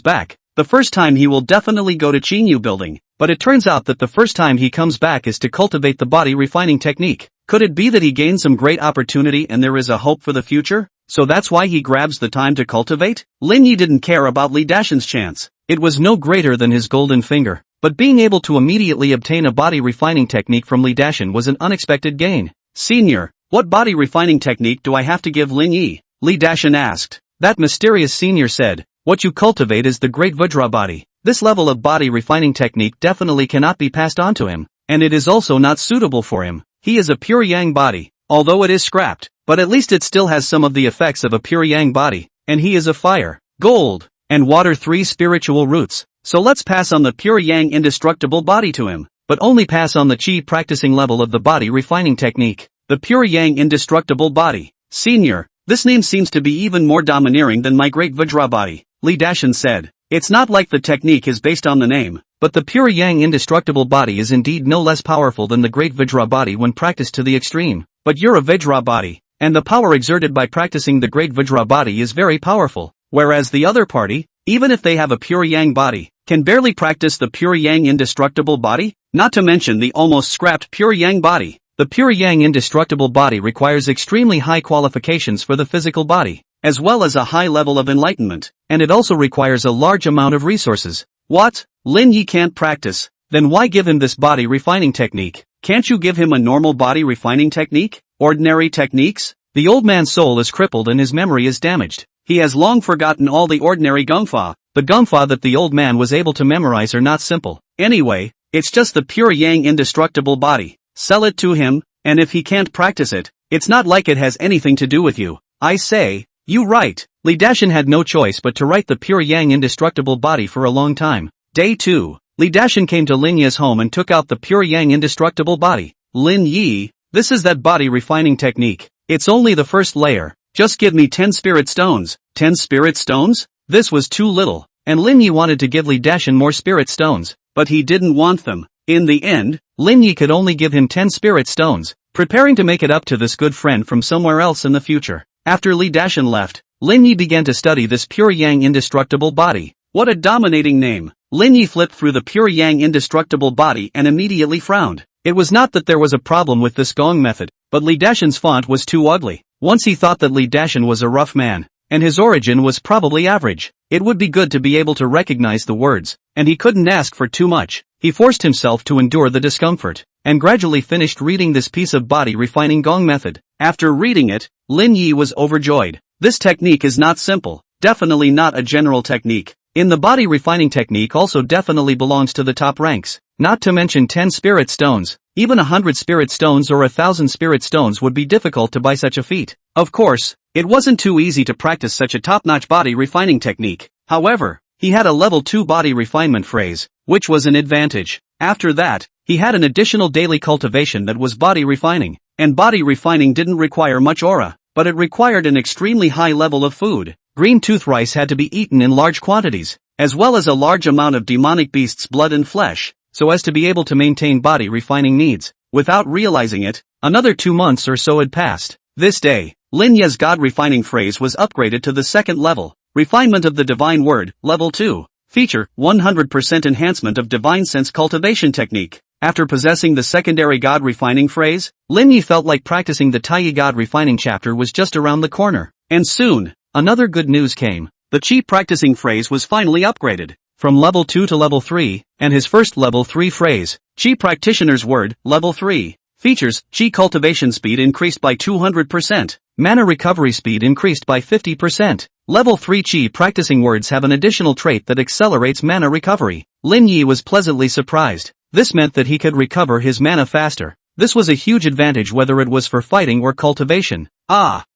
back, the first time he will definitely go to Qingyu building. but it turns out that the first time he comes back is to cultivate the body refining technique. Could it be that he gained some great opportunity and there is a hope for the future? So that's why he grabs the time to cultivate? Lin Yi didn't care about Li Dashan's chance. It was no greater than his golden finger. But being able to immediately obtain a body refining technique from Li Dashan was an unexpected gain. Senior, what body refining technique do I have to give Lin Yi? Li Dashan asked. That mysterious senior said, what you cultivate is the great Vajra body. This level of body refining technique definitely cannot be passed on to him, and it is also not suitable for him. He is a pure yang body, although it is scrapped, but at least it still has some of the effects of a pure yang body, and he is a fire, gold, and water 3 spiritual roots. So let's pass on the pure yang indestructible body to him, but only pass on the chi practicing level of the body refining technique. The pure yang indestructible body. Senior, this name seems to be even more domineering than my great Vajra body, Li Dashan said. It's not like the technique is based on the name, but the pure yang indestructible body is indeed no less powerful than the great Vajra body when practiced to the extreme. But you're a Vajra body, and the power exerted by practicing the great Vajra body is very powerful, whereas the other party, even if they have a pure yang body, can barely practice the pure yang indestructible body, not to mention the almost scrapped pure yang body. The pure yang indestructible body requires extremely high qualifications for the physical body, as well as a high level of enlightenment, and it also requires a large amount of resources. What? Lin Yi can't practice? Then why give him this body refining technique? Can't you give him a normal body refining technique? Ordinary techniques? The old man's soul is crippled and his memory is damaged. He has long forgotten all the ordinary gongfa. The gongfa that the old man was able to memorize are not simple. Anyway, it's just the pure yang indestructible body. Sell it to him, and if he can't practice it, it's not like it has anything to do with you. I say, you right. Li Dashan had no choice but to write the pure yang indestructible body for a long time. Day 2. Li Dashan came to Lin Yi's home and took out the pure yang indestructible body. Lin Yi, this is that body refining technique. It's only the first layer. Just give me 10 spirit stones. 10 spirit stones? This was too little, and Lin Yi wanted to give Li Dashan more spirit stones, but he didn't want them. In the end, Lin Yi could only give him 10 spirit stones, preparing to make it up to this good friend from somewhere else in the future. After Li Dashan left, Lin Yi began to study this pure yang indestructible body. What a dominating name! Lin Yi flipped through the pure yang indestructible body and immediately frowned. It was not that there was a problem with this gong method, but Li Dashan's font was too ugly. Once he thought that Li Dashan was a rough man, and his origin was probably average. It would be good to be able to recognize the words, and he couldn't ask for too much. He forced himself to endure the discomfort, and gradually finished reading this piece of body refining gong method. After reading it, Lin Yi was overjoyed. This technique is not simple, definitely not a general technique. In the body refining technique also definitely belongs to the top ranks. Not to mention 10 spirit stones. Even 100 spirit stones or 1,000 spirit stones would be difficult to buy such a feat. Of course, it wasn't too easy to practice such a top-notch body refining technique. However, he had a level 2 body refinement phrase, which was an advantage. After that, he had an additional daily cultivation that was body refining. And body refining didn't require much aura, but it required an extremely high level of food. Green tooth rice had to be eaten in large quantities, as well as a large amount of demonic beasts' blood and flesh, so as to be able to maintain body refining needs. Without realizing it, another 2 months or so had passed. This day, Lin Ye's God refining phrase was upgraded to the second level. Refinement of the divine word, level 2. Feature, 100% enhancement of divine sense cultivation technique. After possessing the secondary God refining phrase, Lin Yi felt like practicing the Taiyi God refining chapter was just around the corner. And soon, another good news came. The Chi practicing phrase was finally upgraded from level 2 to level 3, and his first level 3 phrase, Chi practitioner's word, level 3. Features, Chi cultivation speed increased by 200%. Mana recovery speed increased by 50%. Level 3 Chi practicing words have an additional trait that accelerates mana recovery. Lin Yi was pleasantly surprised. This meant that he could recover his mana faster. This was a huge advantage whether it was for fighting or cultivation.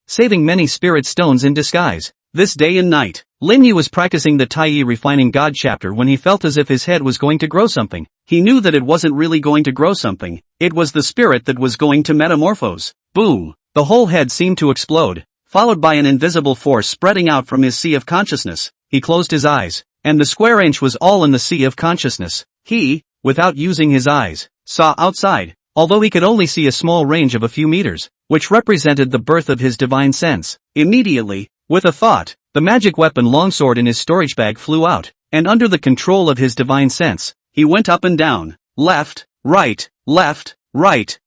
Saving many spirit stones in disguise. This day and night, Lin Yi was practicing the Taiyi refining God chapter when he felt as if his head was going to grow something. He knew that it wasn't really going to grow something. It was the spirit that was going to metamorphose. Boom! The whole head seemed to explode, followed by an invisible force spreading out from his sea of consciousness. He closed his eyes, and the square inch was all in the sea of consciousness. He, without using his eyes, saw outside, although he could only see a small range of a few meters, which represented the birth of his divine sense. Immediately, with a thought, the magic weapon longsword in his storage bag flew out, and under the control of his divine sense, he went up and down, left, right,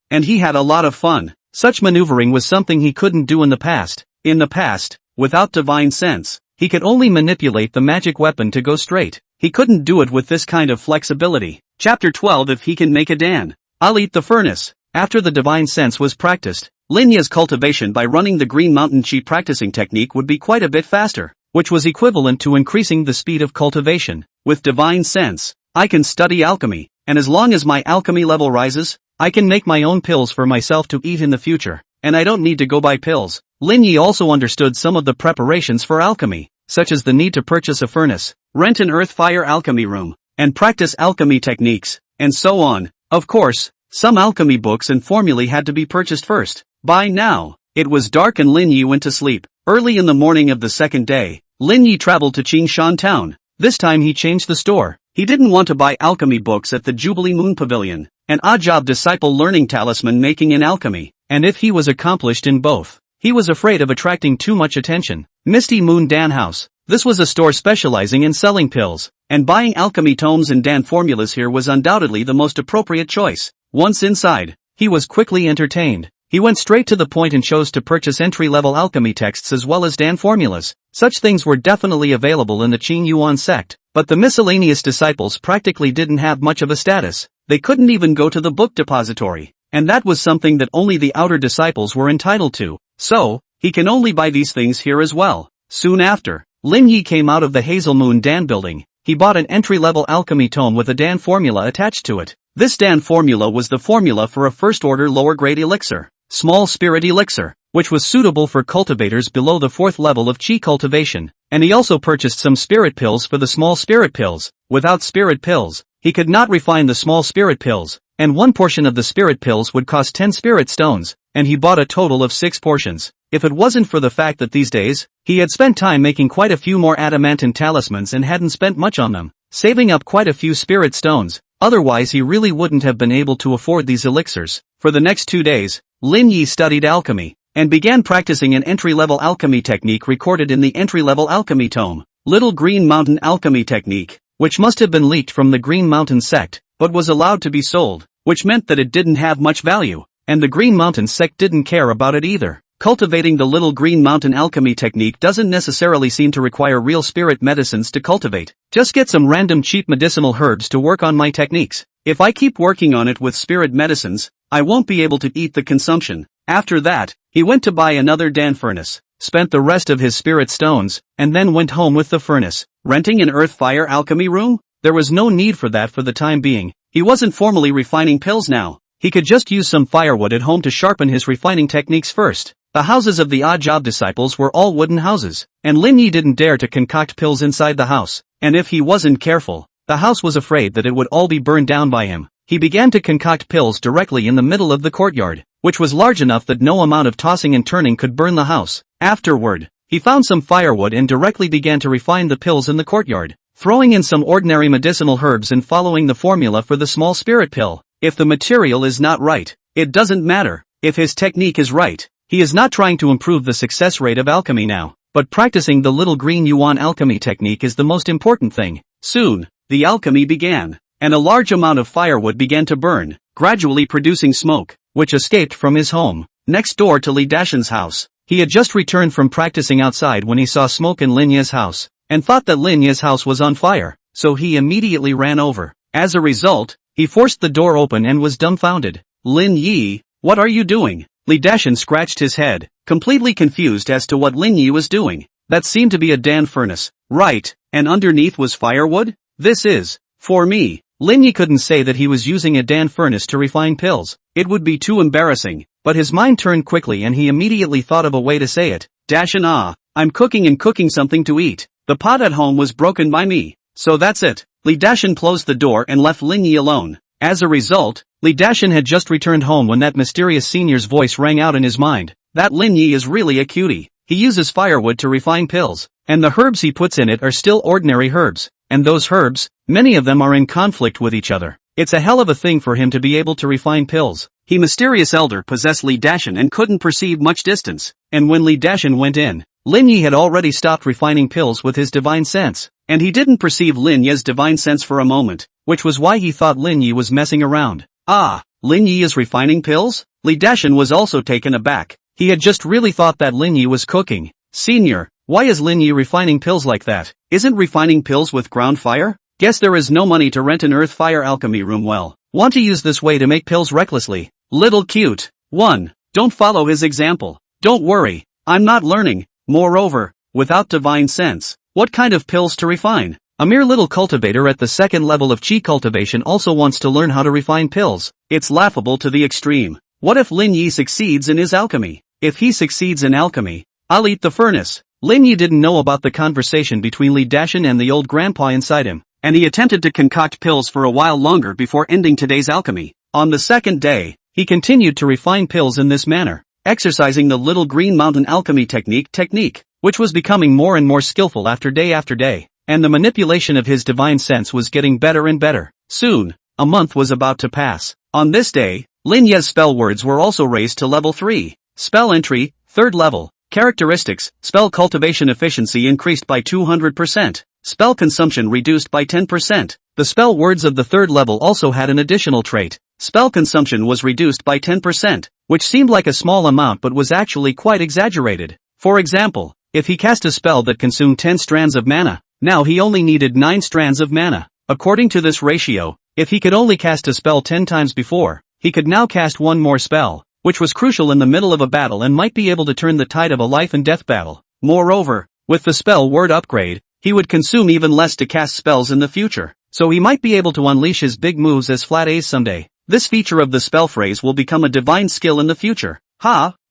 and he had a lot of fun. Such maneuvering was something he couldn't do in the past. In the past, without divine sense, he could only manipulate the magic weapon to go straight. He couldn't do it with this kind of flexibility. Chapter 12. If he can make a dan, I'll eat the furnace. After the divine sense was practiced, Linya's cultivation by running the Green Mountain Chi practicing technique would be quite a bit faster, which was equivalent to increasing the speed of cultivation. With divine sense, I can study alchemy, and as long as my alchemy level rises, I can make my own pills for myself to eat in the future, and I don't need to go buy pills. Lin Yi also understood some of the preparations for alchemy, such as the need to purchase a furnace, rent an earth-fire alchemy room, and practice alchemy techniques, and so on. Of course, some alchemy books and formulae had to be purchased first. By now, it was dark and Lin Yi went to sleep. Early in the morning of the second day, Lin Yi traveled to Qingshan town. This time he changed the store. He didn't want to buy alchemy books at the Jubilee Moon Pavilion, an odd-job disciple learning talisman making in alchemy, and if he was accomplished in both, he was afraid of attracting too much attention. Misty Moon Dan House. This was a store specializing in selling pills, and buying alchemy tomes and Dan formulas here was undoubtedly the most appropriate choice. Once inside, he was quickly entertained. He went straight to the point and chose to purchase entry-level alchemy texts as well as Dan formulas. Such things were definitely available in the Qing Yuan sect, but the miscellaneous disciples practically didn't have much of a status. They couldn't even go to the book depository, and that was something that only the outer disciples were entitled to. So, he can only buy these things here as well. Soon after, Lin Yi came out of the Hazel Moon Dan building. He bought an entry-level alchemy tome with a Dan formula attached to it. This Dan formula was the formula for a first-order lower-grade elixir, small spirit elixir, which was suitable for cultivators below the 4th level of Qi cultivation, and he also purchased some spirit pills for the small spirit pills. Without spirit pills, he could not refine the small spirit pills, and one portion of the spirit pills would cost 10 spirit stones, and he bought a total of 6 portions. If it wasn't for the fact that these days, he had spent time making quite a few more adamantine talismans and hadn't spent much on them, saving up quite a few spirit stones, otherwise he really wouldn't have been able to afford these elixirs. For the next 2 days, Lin Yi studied alchemy, and began practicing an entry-level alchemy technique recorded in the entry-level alchemy tome, Little Green Mountain Alchemy Technique, which must have been leaked from the Green Mountain sect, but was allowed to be sold, which meant that it didn't have much value, and the Green Mountain sect didn't care about it either. Cultivating the Little Green Mountain Alchemy Technique doesn't necessarily seem to require real spirit medicines to cultivate. Just get some random cheap medicinal herbs to work on my techniques. If I keep working on it with spirit medicines, I won't be able to eat the consumption. After that, he went to buy another Dan furnace, spent the rest of his spirit stones, and then went home with the furnace. Renting an earth-fire alchemy room? There was no need for that for the time being. He wasn't formally refining pills now. He could just use some firewood at home to sharpen his refining techniques first. The houses of the odd-job disciples were all wooden houses, and Lin Yi didn't dare to concoct pills inside the house, and if he wasn't careful, the house was afraid that it would all be burned down by him. He began to concoct pills directly in the middle of the courtyard, which was large enough that no amount of tossing and turning could burn the house. Afterward, he found some firewood and directly began to refine the pills in the courtyard, throwing in some ordinary medicinal herbs and following the formula for the small spirit pill. If the material is not right, it doesn't matter. If his technique is right, he is not trying to improve the success rate of alchemy now, but practicing the Little Green Yuan alchemy technique is the most important thing. Soon, the alchemy began, and a large amount of firewood began to burn, gradually producing smoke, which escaped from his home, next door to Li Dashan's house. He had just returned from practicing outside when he saw smoke in Lin Yi's house, and thought that Lin Yi's house was on fire, so he immediately ran over. As a result, he forced the door open and was dumbfounded. Lin Yi, what are you doing? Li Dashan scratched his head, completely confused as to what Lin Yi was doing. That seemed to be a Dan furnace, right, and underneath was firewood? This is, for me. Lin Yi couldn't say that he was using a Dan furnace to refine pills. It would be too embarrassing, but his mind turned quickly and he immediately thought of a way to say it. Dashan, I'm cooking something to eat. The pot at home was broken by me, so that's it. Li Dashan closed the door and left Lin Yi alone. As a result, Li Dashan had just returned home when that mysterious senior's voice rang out in his mind. That Lin Yi is really a cutie. He uses firewood to refine pills, and the herbs he puts in it are still ordinary herbs, and those herbs, many of them are in conflict with each other. It's a hell of a thing for him to be able to refine pills. He mysterious elder possessed Li Dashan and couldn't perceive much distance, and when Li Dashan went in, Lin Yi had already stopped refining pills with his divine sense, and he didn't perceive Lin Yi's divine sense for a moment. which was why he thought Lin Yi was messing around. Ah, Lin Yi is refining pills? Li Dashan was also taken aback. He had just really thought that Lin Yi was cooking. Senior, why is Lin Yi refining pills like that? Isn't refining pills with ground fire? Guess there is no money to rent an earth fire alchemy room. Well, want to use this way to make pills recklessly. Little cute. 1. Don't follow his example. Don't worry, I'm not learning. Moreover, without divine sense, what kind of pills to refine? A mere little cultivator at the second level of chi cultivation also wants to learn how to refine pills. It's laughable to the extreme. What if Lin Yi succeeds in his alchemy? If he succeeds in alchemy, I'll eat the furnace. Lin Yi didn't know about the conversation between Li Dashan and the old grandpa inside him, and he attempted to concoct pills for a while longer before ending today's alchemy. On the second day, he continued to refine pills in this manner, exercising the little green mountain alchemy technique, which was becoming more and more skillful after day, and the manipulation of his divine sense was getting better and better. Soon, a month was about to pass. On this day, Lin Ye's spell words were also raised to level 3. Spell entry, 3rd level. Characteristics, spell cultivation efficiency increased by 200%. Spell consumption reduced by 10%. The spell words of the 3rd level also had an additional trait. Spell consumption was reduced by 10%, which seemed like a small amount but was actually quite exaggerated. For example, if he cast a spell that consumed 10 strands of mana, now he only needed 9 strands of mana. According to this ratio, if he could only cast a spell 10 times before, he could now cast one more spell, which was crucial in the middle of a battle and might be able to turn the tide of a life and death battle. Moreover, with the spell word upgrade, he would consume even less to cast spells in the future, so he might be able to unleash his big moves as flat A's someday. This feature of the spell phrase will become a divine skill in the future.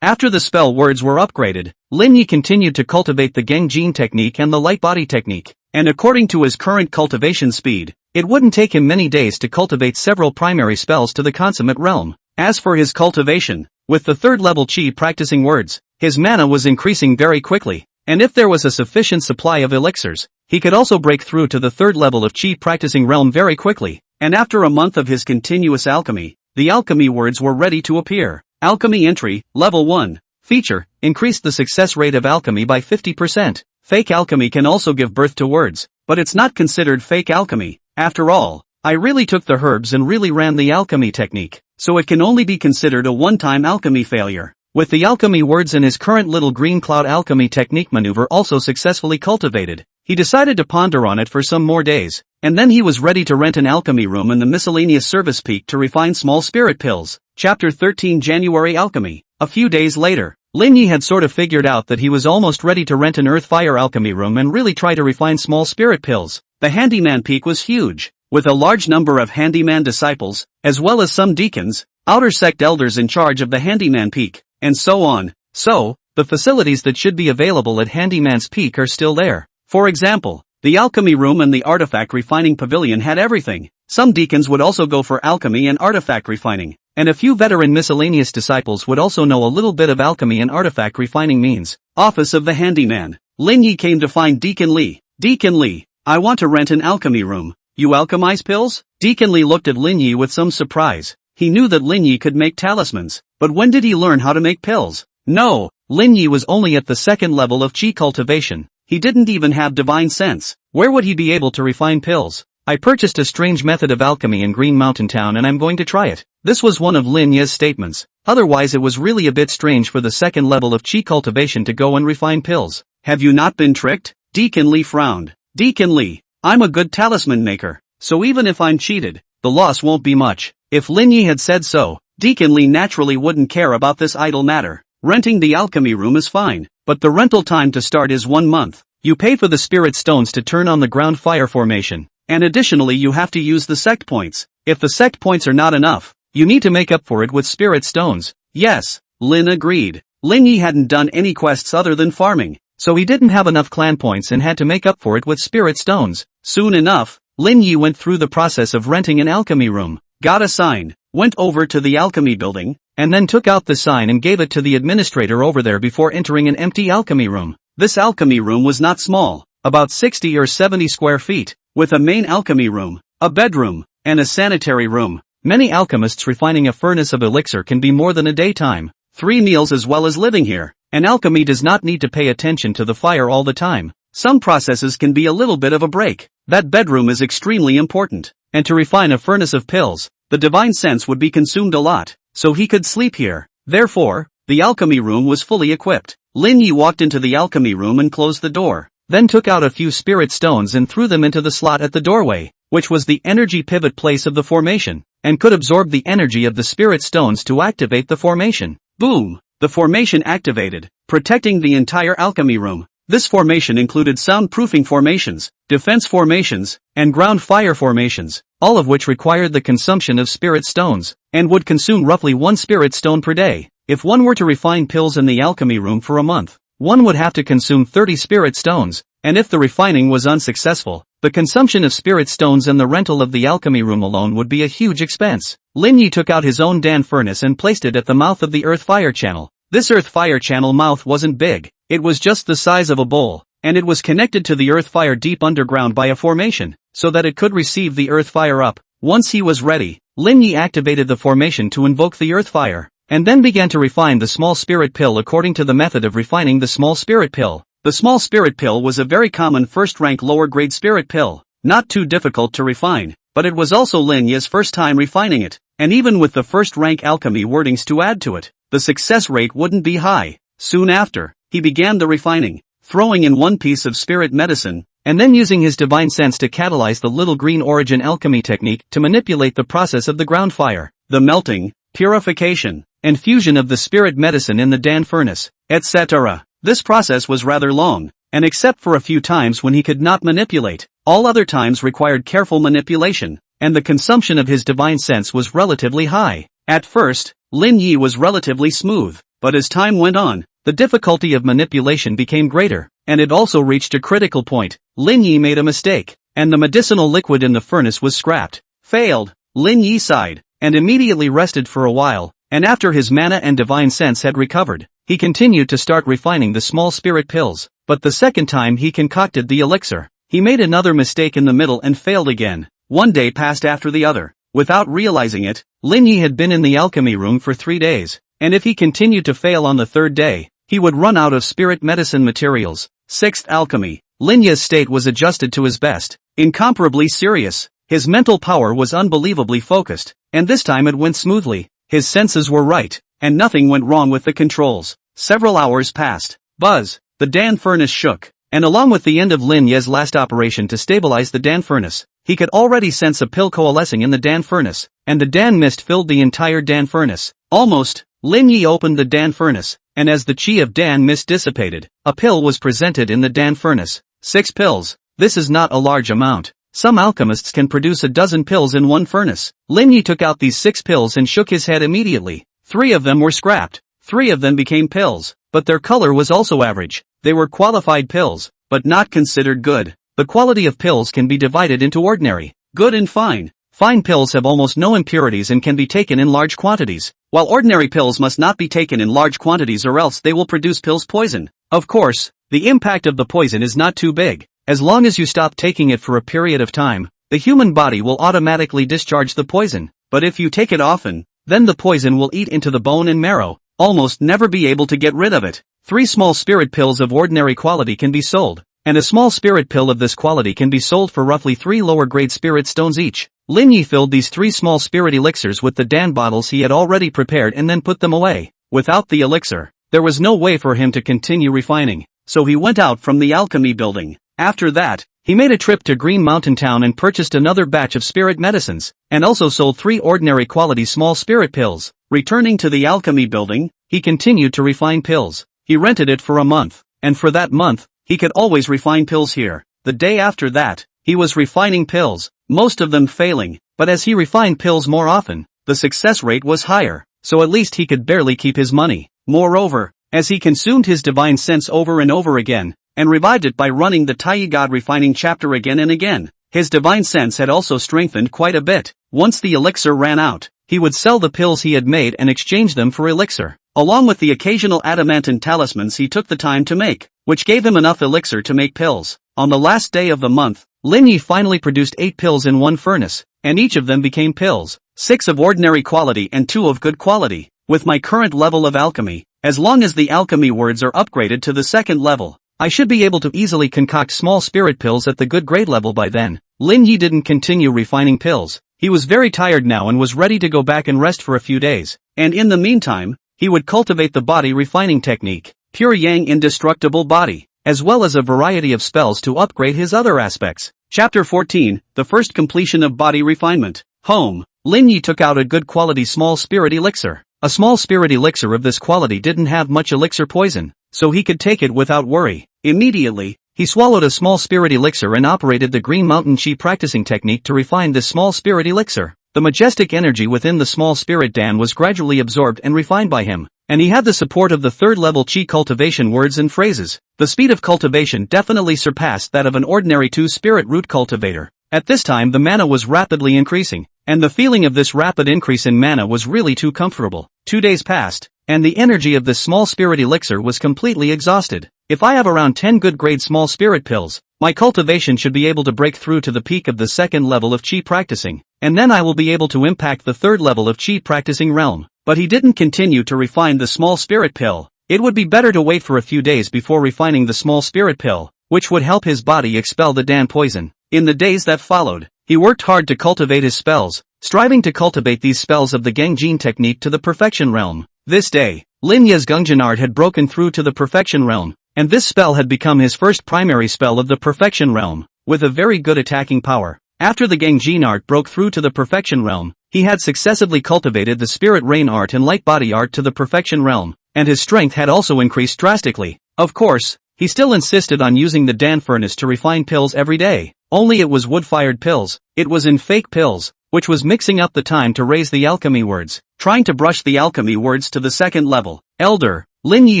After the spell words were upgraded, Lin Yi continued to cultivate the Gengjin technique and the light body technique, and according to his current cultivation speed, it wouldn't take him many days to cultivate several primary spells to the consummate realm. As for his cultivation, with the 3rd level chi practicing words, his mana was increasing very quickly, and if there was a sufficient supply of elixirs, he could also break through to the 3rd level of chi practicing realm very quickly, and after a month of his continuous alchemy, the alchemy words were ready to appear. Alchemy entry, level 1. Feature, increased the success rate of alchemy by 50%. Fake alchemy can also give birth to words, but it's not considered fake alchemy. After all, I really took the herbs and really ran the alchemy technique, so it can only be considered a one-time alchemy failure. With the alchemy words and his current little green cloud alchemy technique maneuver also successfully cultivated, he decided to ponder on it for some more days, and then he was ready to rent an alchemy room in the miscellaneous service peak to refine small spirit pills. Chapter 13 January Alchemy. A few days later, Lin Yi had sort of figured out that he was almost ready to rent an earth fire alchemy room and really try to refine small spirit pills. The handyman peak was huge, with a large number of handyman disciples, as well as some deacons, outer sect elders in charge of the handyman peak, and so on. So, the facilities that should be available at handyman's peak are still there. For example, the alchemy room and the artifact refining pavilion had everything. Some deacons would also go for alchemy and artifact refining, and a few veteran miscellaneous disciples would also know a little bit of alchemy and artifact refining means. Office of the handyman. Lin Yi came to find Deacon Li. Deacon Li, I want to rent an alchemy room. You alchemize pills? Deacon Li looked at Lin Yi with some surprise. He knew that Lin Yi could make talismans, but when did he learn how to make pills? No, Lin Yi was only at the 2nd level of chi cultivation. He didn't even have divine sense. Where would he be able to refine pills? I purchased a strange method of alchemy in Green Mountain Town and I'm going to try it. This was one of Lin Yi's statements. Otherwise it was really a bit strange for the 2nd level of chi cultivation to go and refine pills. Have you not been tricked? Deacon Li frowned. Deacon Li, I'm a good talisman maker, so even if I'm cheated, the loss won't be much. If Lin Yi had said so, Deacon Li naturally wouldn't care about this idle matter. Renting the alchemy room is fine, but the rental time to start is 1 month. You pay for the spirit stones to turn on the ground fire formation, and additionally you have to use the sect points. If the sect points are not enough, you need to make up for it with spirit stones. Yes, Lin agreed. Lin Yi hadn't done any quests other than farming, so he didn't have enough clan points and had to make up for it with spirit stones. Soon enough, Lin Yi went through the process of renting an alchemy room, got a sign, went over to the alchemy building, and then took out the sign and gave it to the administrator over there before entering an empty alchemy room. This alchemy room was not small, about 60 or 70 square feet, with a main alchemy room, a bedroom, and a sanitary room. Many alchemists refining a furnace of elixir can be more than a daytime, 3 meals as well as living here, and alchemy does not need to pay attention to the fire all the time. Some processes can be a little bit of a break. That bedroom is extremely important, and to refine a furnace of pills, the divine sense would be consumed a lot, so he could sleep here. Therefore, the alchemy room was fully equipped. Lin Yi walked into the alchemy room and closed the door, then took out a few spirit stones and threw them into the slot at the doorway, which was the energy pivot place of the formation, and could absorb the energy of the spirit stones to activate the formation. Boom! The formation activated, protecting the entire alchemy room. This formation included soundproofing formations, defense formations, and ground fire formations, all of which required the consumption of spirit stones, and would consume roughly 1 spirit stone per day. If one were to refine pills in the alchemy room for a month, one would have to consume 30 spirit stones, and if the refining was unsuccessful, the consumption of spirit stones and the rental of the alchemy room alone would be a huge expense. Lin Yi took out his own Dan furnace and placed it at the mouth of the earth fire channel. This earth fire channel mouth wasn't big, it was just the size of a bowl, and it was connected to the earth fire deep underground by a formation, so that it could receive the earth fire up. Once he was ready, Lin Yi activated the formation to invoke the earth fire, and then began to refine the small spirit pill according to the method of refining the small spirit pill. The small spirit pill was a very common first-rank lower-grade spirit pill, not too difficult to refine, but it was also Lin Yi's first time refining it, and even with the first-rank alchemy wordings to add to it, the success rate wouldn't be high. Soon after, he began the refining, throwing in 1 piece of spirit medicine, and then using his divine sense to catalyze the little green origin alchemy technique to manipulate the process of the ground fire, the melting, purification, and fusion of the spirit medicine in the Dan furnace, etc. This process was rather long, and except for a few times when he could not manipulate, all other times required careful manipulation, and the consumption of his divine sense was relatively high. At first, Lin Yi was relatively smooth, but as time went on, the difficulty of manipulation became greater, and it also reached a critical point. Lin Yi made a mistake, and the medicinal liquid in the furnace was scrapped. Failed. Lin Yi sighed, and immediately rested for a while, and after his mana and divine sense had recovered, he continued to start refining the small spirit pills, but the second time he concocted the elixir, he made another mistake in the middle and failed again. 1 day passed after the other. Without realizing it, Lin Yi had been in the alchemy room for 3 days, and if he continued to fail on the 3rd day, he would run out of spirit medicine materials. 6th alchemy. Lin Yi's state was adjusted to his best, incomparably serious. His mental power was unbelievably focused, and this time it went smoothly. His senses were right, and nothing went wrong with the controls. Several hours passed. Buzz. The Dan furnace shook, and along with the end of Lin Yi's last operation to stabilize the Dan furnace, he could already sense a pill coalescing in the Dan furnace, and the Dan mist filled the entire Dan furnace. Almost. Lin Yi opened the Dan furnace, and as the chi of Dan mist dissipated, a pill was presented in the Dan furnace. 6 pills. This is not a large amount. Some alchemists can produce a dozen pills in 1 furnace. Lin Yi took out these 6 pills and shook his head immediately. 3 of them were scrapped. 3 of them became pills, but their color was also average. They were qualified pills, but not considered good. The quality of pills can be divided into ordinary, good and fine. Fine pills have almost no impurities and can be taken in large quantities, while ordinary pills must not be taken in large quantities or else they will produce pills poison. Of course, the impact of the poison is not too big. As long as you stop taking it for a period of time, the human body will automatically discharge the poison, but if you take it often, then the poison will eat into the bone and marrow, almost never be able to get rid of it. 3 small spirit pills of ordinary quality can be sold, and a small spirit pill of this quality can be sold for roughly 3 lower grade spirit stones each. Lin Yi filled these 3 small spirit elixirs with the Dan bottles he had already prepared and then put them away. Without the elixir, there was no way for him to continue refining, so he went out from the alchemy building. After that, he made a trip to Green Mountain Town and purchased another batch of spirit medicines, and also sold 3 ordinary quality small spirit pills. Returning to the alchemy building, he continued to refine pills. He rented it for a month, and for that month, he could always refine pills here. The day after that, he was refining pills, most of them failing, but as he refined pills more often, the success rate was higher, so at least he could barely keep his money. Moreover, as he consumed his divine sense over and over again, and revived it by running the Tai God refining chapter again and again, his divine sense had also strengthened quite a bit. Once the elixir ran out, he would sell the pills he had made and exchange them for elixir, along with the occasional adamantine talismans he took the time to make, which gave him enough elixir to make pills. On the last day of the month, Lin Yi finally produced 8 pills in 1 furnace, and each of them became pills, 6 of ordinary quality and 2 of good quality. With my current level of alchemy, as long as the alchemy words are upgraded to the 2nd level, I should be able to easily concoct small spirit pills at the good grade level by then. Lin Yi didn't continue refining pills. He was very tired now and was ready to go back and rest for a few days. And in the meantime, he would cultivate the body refining technique, pure yang indestructible body, as well as a variety of spells to upgrade his other aspects. Chapter 14, The First Completion of Body Refinement. Home. Lin Yi took out a good quality small spirit elixir. A small spirit elixir of this quality didn't have much elixir poison, so he could take it without worry. Immediately, he swallowed a small spirit elixir and operated the Green Mountain Chi practicing technique to refine this small spirit elixir. The majestic energy within the small spirit Dan was gradually absorbed and refined by him, and he had the support of the third level Chi cultivation words and phrases. The speed of cultivation definitely surpassed that of an ordinary 2 spirit root cultivator. At this time the mana was rapidly increasing, and the feeling of this rapid increase in mana was really too comfortable. 2 days passed, and the energy of this small spirit elixir was completely exhausted. If I have around 10 good grade small spirit pills, my cultivation should be able to break through to the peak of the second level of Chi practicing, and then I will be able to impact the third level of Chi practicing realm. But he didn't continue to refine the small spirit pill. It would be better to wait for a few days before refining the small spirit pill, which would help his body expel the Dan poison. In the days that followed, he worked hard to cultivate his spells, striving to cultivate these spells of the Gengjin technique to the perfection realm. This day, Lin Ye's Gungjin art had broken through to the perfection realm, and this spell had become his first primary spell of the perfection realm, with a very good attacking power. After the Gengjin art broke through to the perfection realm, he had successively cultivated the spirit rain art and light body art to the perfection realm, and his strength had also increased drastically. Of course, he still insisted on using the Dan furnace to refine pills every day, only it was wood-fired pills. It was in fake pills, which was mixing up the time to raise the alchemy words, trying to brush the alchemy words to the second level. Elder, Lin Yi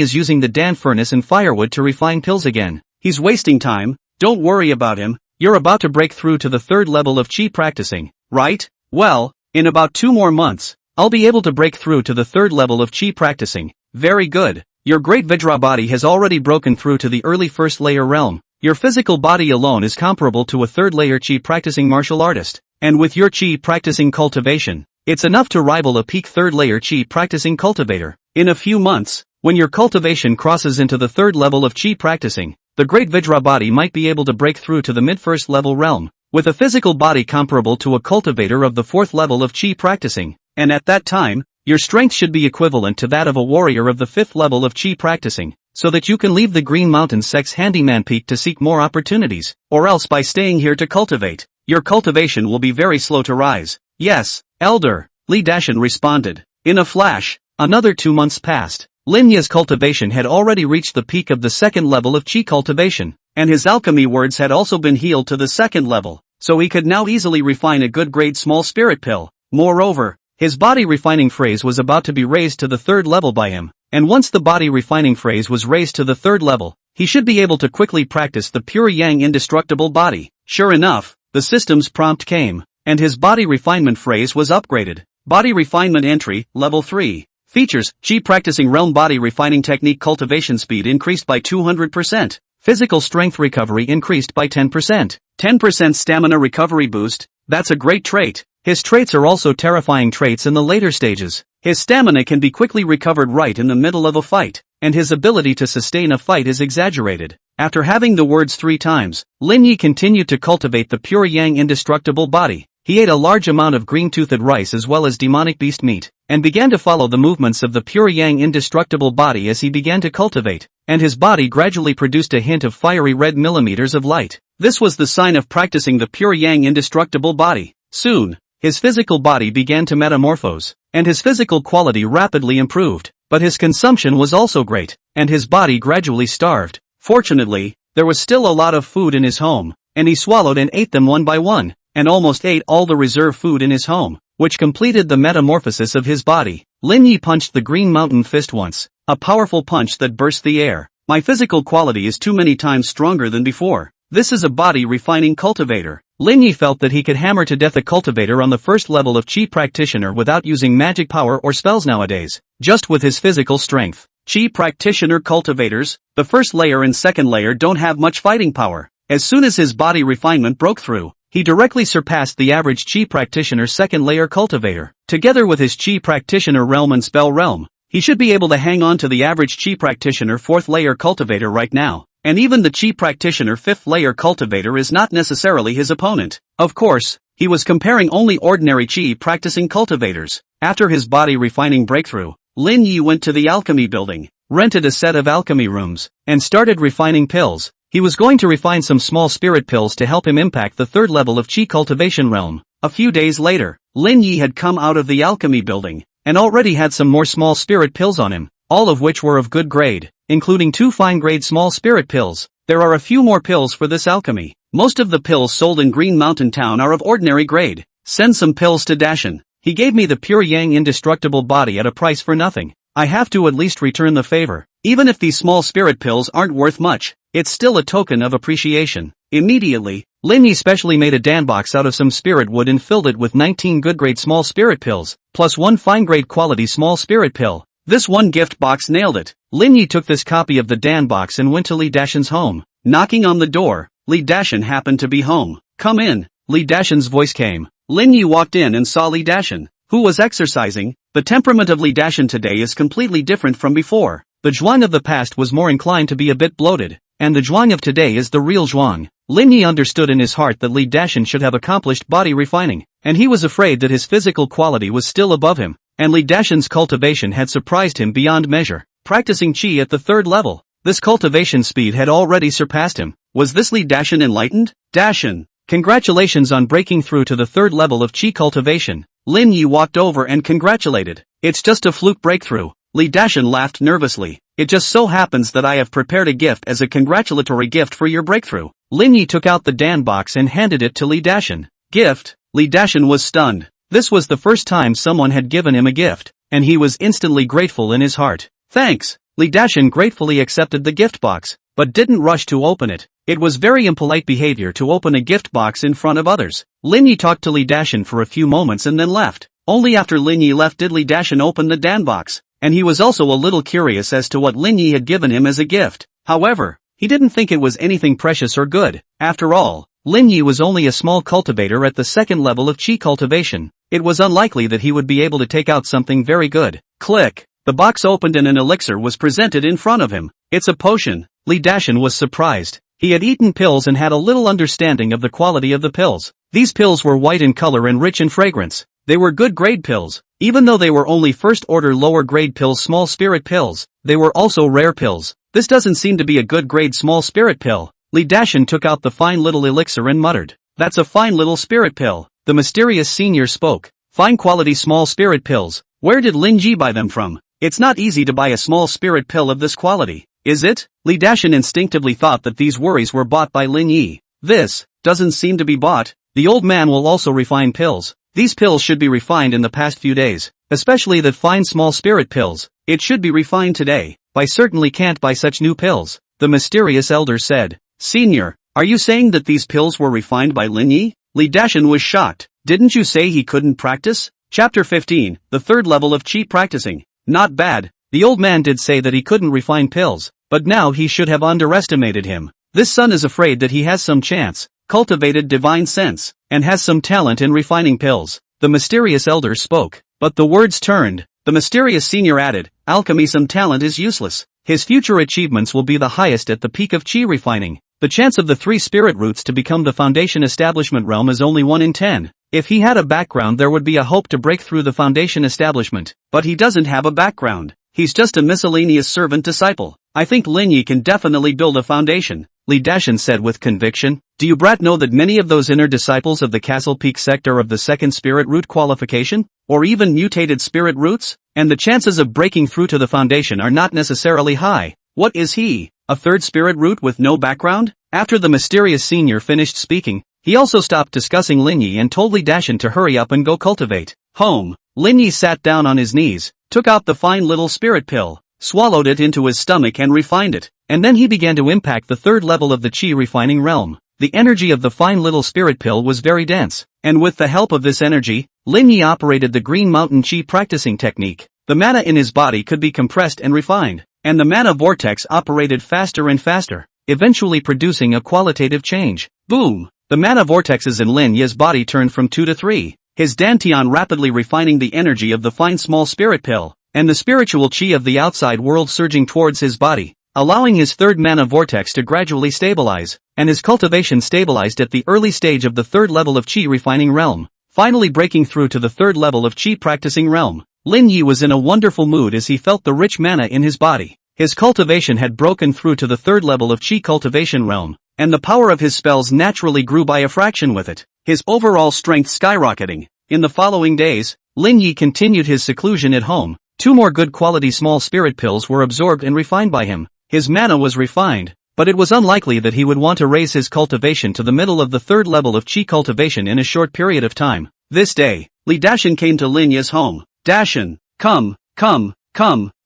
is using the Dan furnace and firewood to refine pills again. He's wasting time. Don't worry about him. You're about to break through to the third level of Chi practicing, right? Well, in about 2 more months, I'll be able to break through to the third level of Chi practicing. Very good. Your great Vajra body has already broken through to the early first layer realm. Your physical body alone is comparable to a third layer Chi practicing martial artist. And with your Chi practicing cultivation, it's enough to rival a peak third layer Chi practicing cultivator. In a few months, when your cultivation crosses into the third level of Chi practicing, the great Vajra body might be able to break through to the mid-first level realm, with a physical body comparable to a cultivator of the fourth level of Chi practicing, and at that time, your strength should be equivalent to that of a warrior of the fifth level of Chi practicing, so that you can leave the Green Mountain Sect's handyman peak to seek more opportunities, or else by staying here to cultivate, your cultivation will be very slow to rise. Yes, Elder, Li Dashan responded. In a flash, another 2 months passed. Lin Ye's cultivation had already reached the peak of the second level of Chi cultivation, and his alchemy words had also been healed to the second level, so he could now easily refine a good grade small spirit pill. Moreover, his body refining phrase was about to be raised to the third level by him, and once the body refining phrase was raised to the third level, he should be able to quickly practice the pure yang indestructible body. Sure enough, the system's prompt came, and his body refinement phrase was upgraded. Body refinement entry, level 3. Features: Chi practicing realm body refining technique cultivation speed increased by 200%. Physical strength recovery increased by 10%. 10% stamina recovery boost. That's a great trait. His traits are also terrifying traits in the later stages. His stamina can be quickly recovered right in the middle of a fight, and his ability to sustain a fight is exaggerated. After having the words 3 times, Lin Yi continued to cultivate the pure yang indestructible body. He ate a large amount of green-toothed rice as well as demonic beast meat, and began to follow the movements of the pure yang indestructible body as he began to cultivate, and his body gradually produced a hint of fiery red millimeters of light. This was the sign of practicing the pure yang indestructible body. Soon, his physical body began to metamorphose, and his physical quality rapidly improved, but his consumption was also great, and his body gradually starved. Fortunately, there was still a lot of food in his home, and he swallowed and ate them one by one, and almost ate all the reserve food in his home, which completed the metamorphosis of his body. Lin Yi punched the Green Mountain fist once, a powerful punch that burst the air. My physical quality is too many times stronger than before. This is a body refining cultivator. Lin Yi felt that he could hammer to death a cultivator on the first level of Chi practitioner without using magic power or spells nowadays, just with his physical strength. Chi practitioner cultivators, the first layer and second layer don't have much fighting power. As soon as his body refinement broke through, he directly surpassed the average Chi practitioner second layer cultivator. Together with his Chi practitioner realm and spell realm, he should be able to hang on to the average Chi practitioner fourth layer cultivator right now, and even the chi practitioner 5th layer cultivator is not necessarily his opponent. Of course, he was comparing only ordinary chi practicing cultivators. After his body refining breakthrough, Lin Yi went to the alchemy building, rented a set of alchemy rooms, and started refining pills. He was going to refine some small spirit pills to help him impact the 3rd level of chi cultivation realm. A few days later, Lin Yi had come out of the alchemy building, and already had some more small spirit pills on him, all of which were of good grade, including 2 fine-grade small spirit pills. There are a few more pills for this alchemy. Most of the pills sold in Green Mountain Town are of ordinary grade. Send some pills to Dashin. He gave me the pure yang indestructible body at a price for nothing. I have to at least return the favor. Even if these small spirit pills aren't worth much, it's still a token of appreciation. Immediately, Lin Yi specially made a danbox out of some spirit wood and filled it with 19 good-grade small spirit pills, plus 1 fine-grade quality small spirit pill. This one gift box nailed it. Lin Yi took this copy of the danbox and went to Li Dashin's home. Knocking on the door, Li Dashin happened to be home. "Come in," Li Dashin's voice came. Lin Yi walked in and saw Li Dashin, who was exercising. The temperament of Li Dashin today is completely different from before. The Zhuang of the past was more inclined to be a bit bloated, and the Zhuang of today is the real Zhuang. Lin Yi understood in his heart that Li Dashin should have accomplished body refining, and he was afraid that his physical quality was still above him, and Li Dashin's cultivation had surprised him beyond measure. Practicing chi at the 3rd level, this cultivation speed had already surpassed him. Was this Li Dashin enlightened? Dashin, congratulations on breaking through to the 3rd level of chi cultivation. Lin Yi walked over and congratulated. It's just a fluke breakthrough. Li Dashin laughed nervously. It just so happens that I have prepared a gift as a congratulatory gift for your breakthrough. Lin Yi took out the danbox and handed it to Li Dashin. Gift? Li Dashin was stunned. This was the first time someone had given him a gift, and he was instantly grateful in his heart. Thanks. Li Dashin gratefully accepted the gift box, but didn't rush to open it. It was very impolite behavior to open a gift box in front of others. Lin Yi talked to Li Dashin for a few moments and then left. Only after Lin Yi left did Li Dashin open the danbox, and he was also a little curious as to what Lin Yi had given him as a gift. However, he didn't think it was anything precious or good. After all, Lin Yi was only a small cultivator at the 2nd level of chi cultivation. It was unlikely that he would be able to take out something very good. Click. The box opened and an elixir was presented in front of him. It's a potion. Li Dashin was surprised. He had eaten pills and had a little understanding of the quality of the pills. These pills were white in color and rich in fragrance. They were good grade pills. Even though they were only 1st order lower grade pills, small spirit pills, they were also rare pills. This doesn't seem to be a good grade small spirit pill. Li Dashin took out the fine little elixir and muttered, "That's a fine little spirit pill." The mysterious senior spoke. "Fine quality small spirit pills. Where did Lin Ji buy them from? It's not easy to buy a small spirit pill of this quality, is it?" Li Dashin instinctively thought that these worries were bought by Lin Yi. This doesn't seem to be bought. The old man will also refine pills. These pills should be refined in the past few days, especially that fine small spirit pills. It should be refined today. I certainly can't buy such new pills, the mysterious elder said. "Senior, are you saying that these pills were refined by Lin Yi?" Li Dashin was shocked. "Didn't you say he couldn't practice?" Chapter 15, the 3rd level of chi practicing. Not bad. The old man did say that he couldn't refine pills, but now he should have underestimated him. This son is afraid that he has some chance, cultivated divine sense, and has some talent in refining pills. The mysterious elder spoke, but the words turned. The mysterious senior added, "Alchemy some talent is useless. His future achievements will be the highest at the peak of chi refining. The chance of the 3 spirit roots to become the foundation establishment realm is only 1 in 10. If he had a background there would be a hope to break through the foundation establishment, but he doesn't have a background. He's just a miscellaneous servant disciple. I think Lin Yi can definitely build a foundation," Li Dashin said with conviction. "Do you brat know that many of those inner disciples of the Castle Peak sect are of the 2nd spirit root qualification, or even mutated spirit roots? And the chances of breaking through to the foundation are not necessarily high. What is he, a 3rd spirit root with no background?" After the mysterious senior finished speaking, he also stopped discussing Lin Yi and told Li Dashin to hurry up and go cultivate. Home. Lin Yi sat down on his knees, took out the fine little spirit pill, swallowed it into his stomach and refined it, and then he began to impact the 3rd level of the chi refining realm. The energy of the fine little spirit pill was very dense, and with the help of this energy, Lin Yi operated the Green Mountain Chi practicing technique. The mana in his body could be compressed and refined, and the mana vortex operated faster and faster, eventually producing a qualitative change. Boom! The mana vortexes in Lin Yi's body turned from 2 to 3, his dantian rapidly refining the energy of the fine small spirit pill, and the spiritual chi of the outside world surging towards his body. allowing his third mana vortex to gradually stabilize, and his cultivation stabilized at the early stage of the third level of Qi refining realm, finally breaking through to the third level of Qi practicing realm. Lin Yi was in a wonderful mood as he felt the rich mana in his body. His cultivation had broken through to the third level of Qi cultivation realm, and the power of his spells naturally grew by a fraction with it, his overall strength skyrocketing. In the following days, Lin Yi continued his seclusion at home. 2 more good quality small spirit pills were absorbed and refined by him. His mana was refined, but it was unlikely that he would want to raise his cultivation to the middle of the third level of Qi cultivation in a short period of time. This day, Li Dashan came to Lin Yi's home. Dashan, come.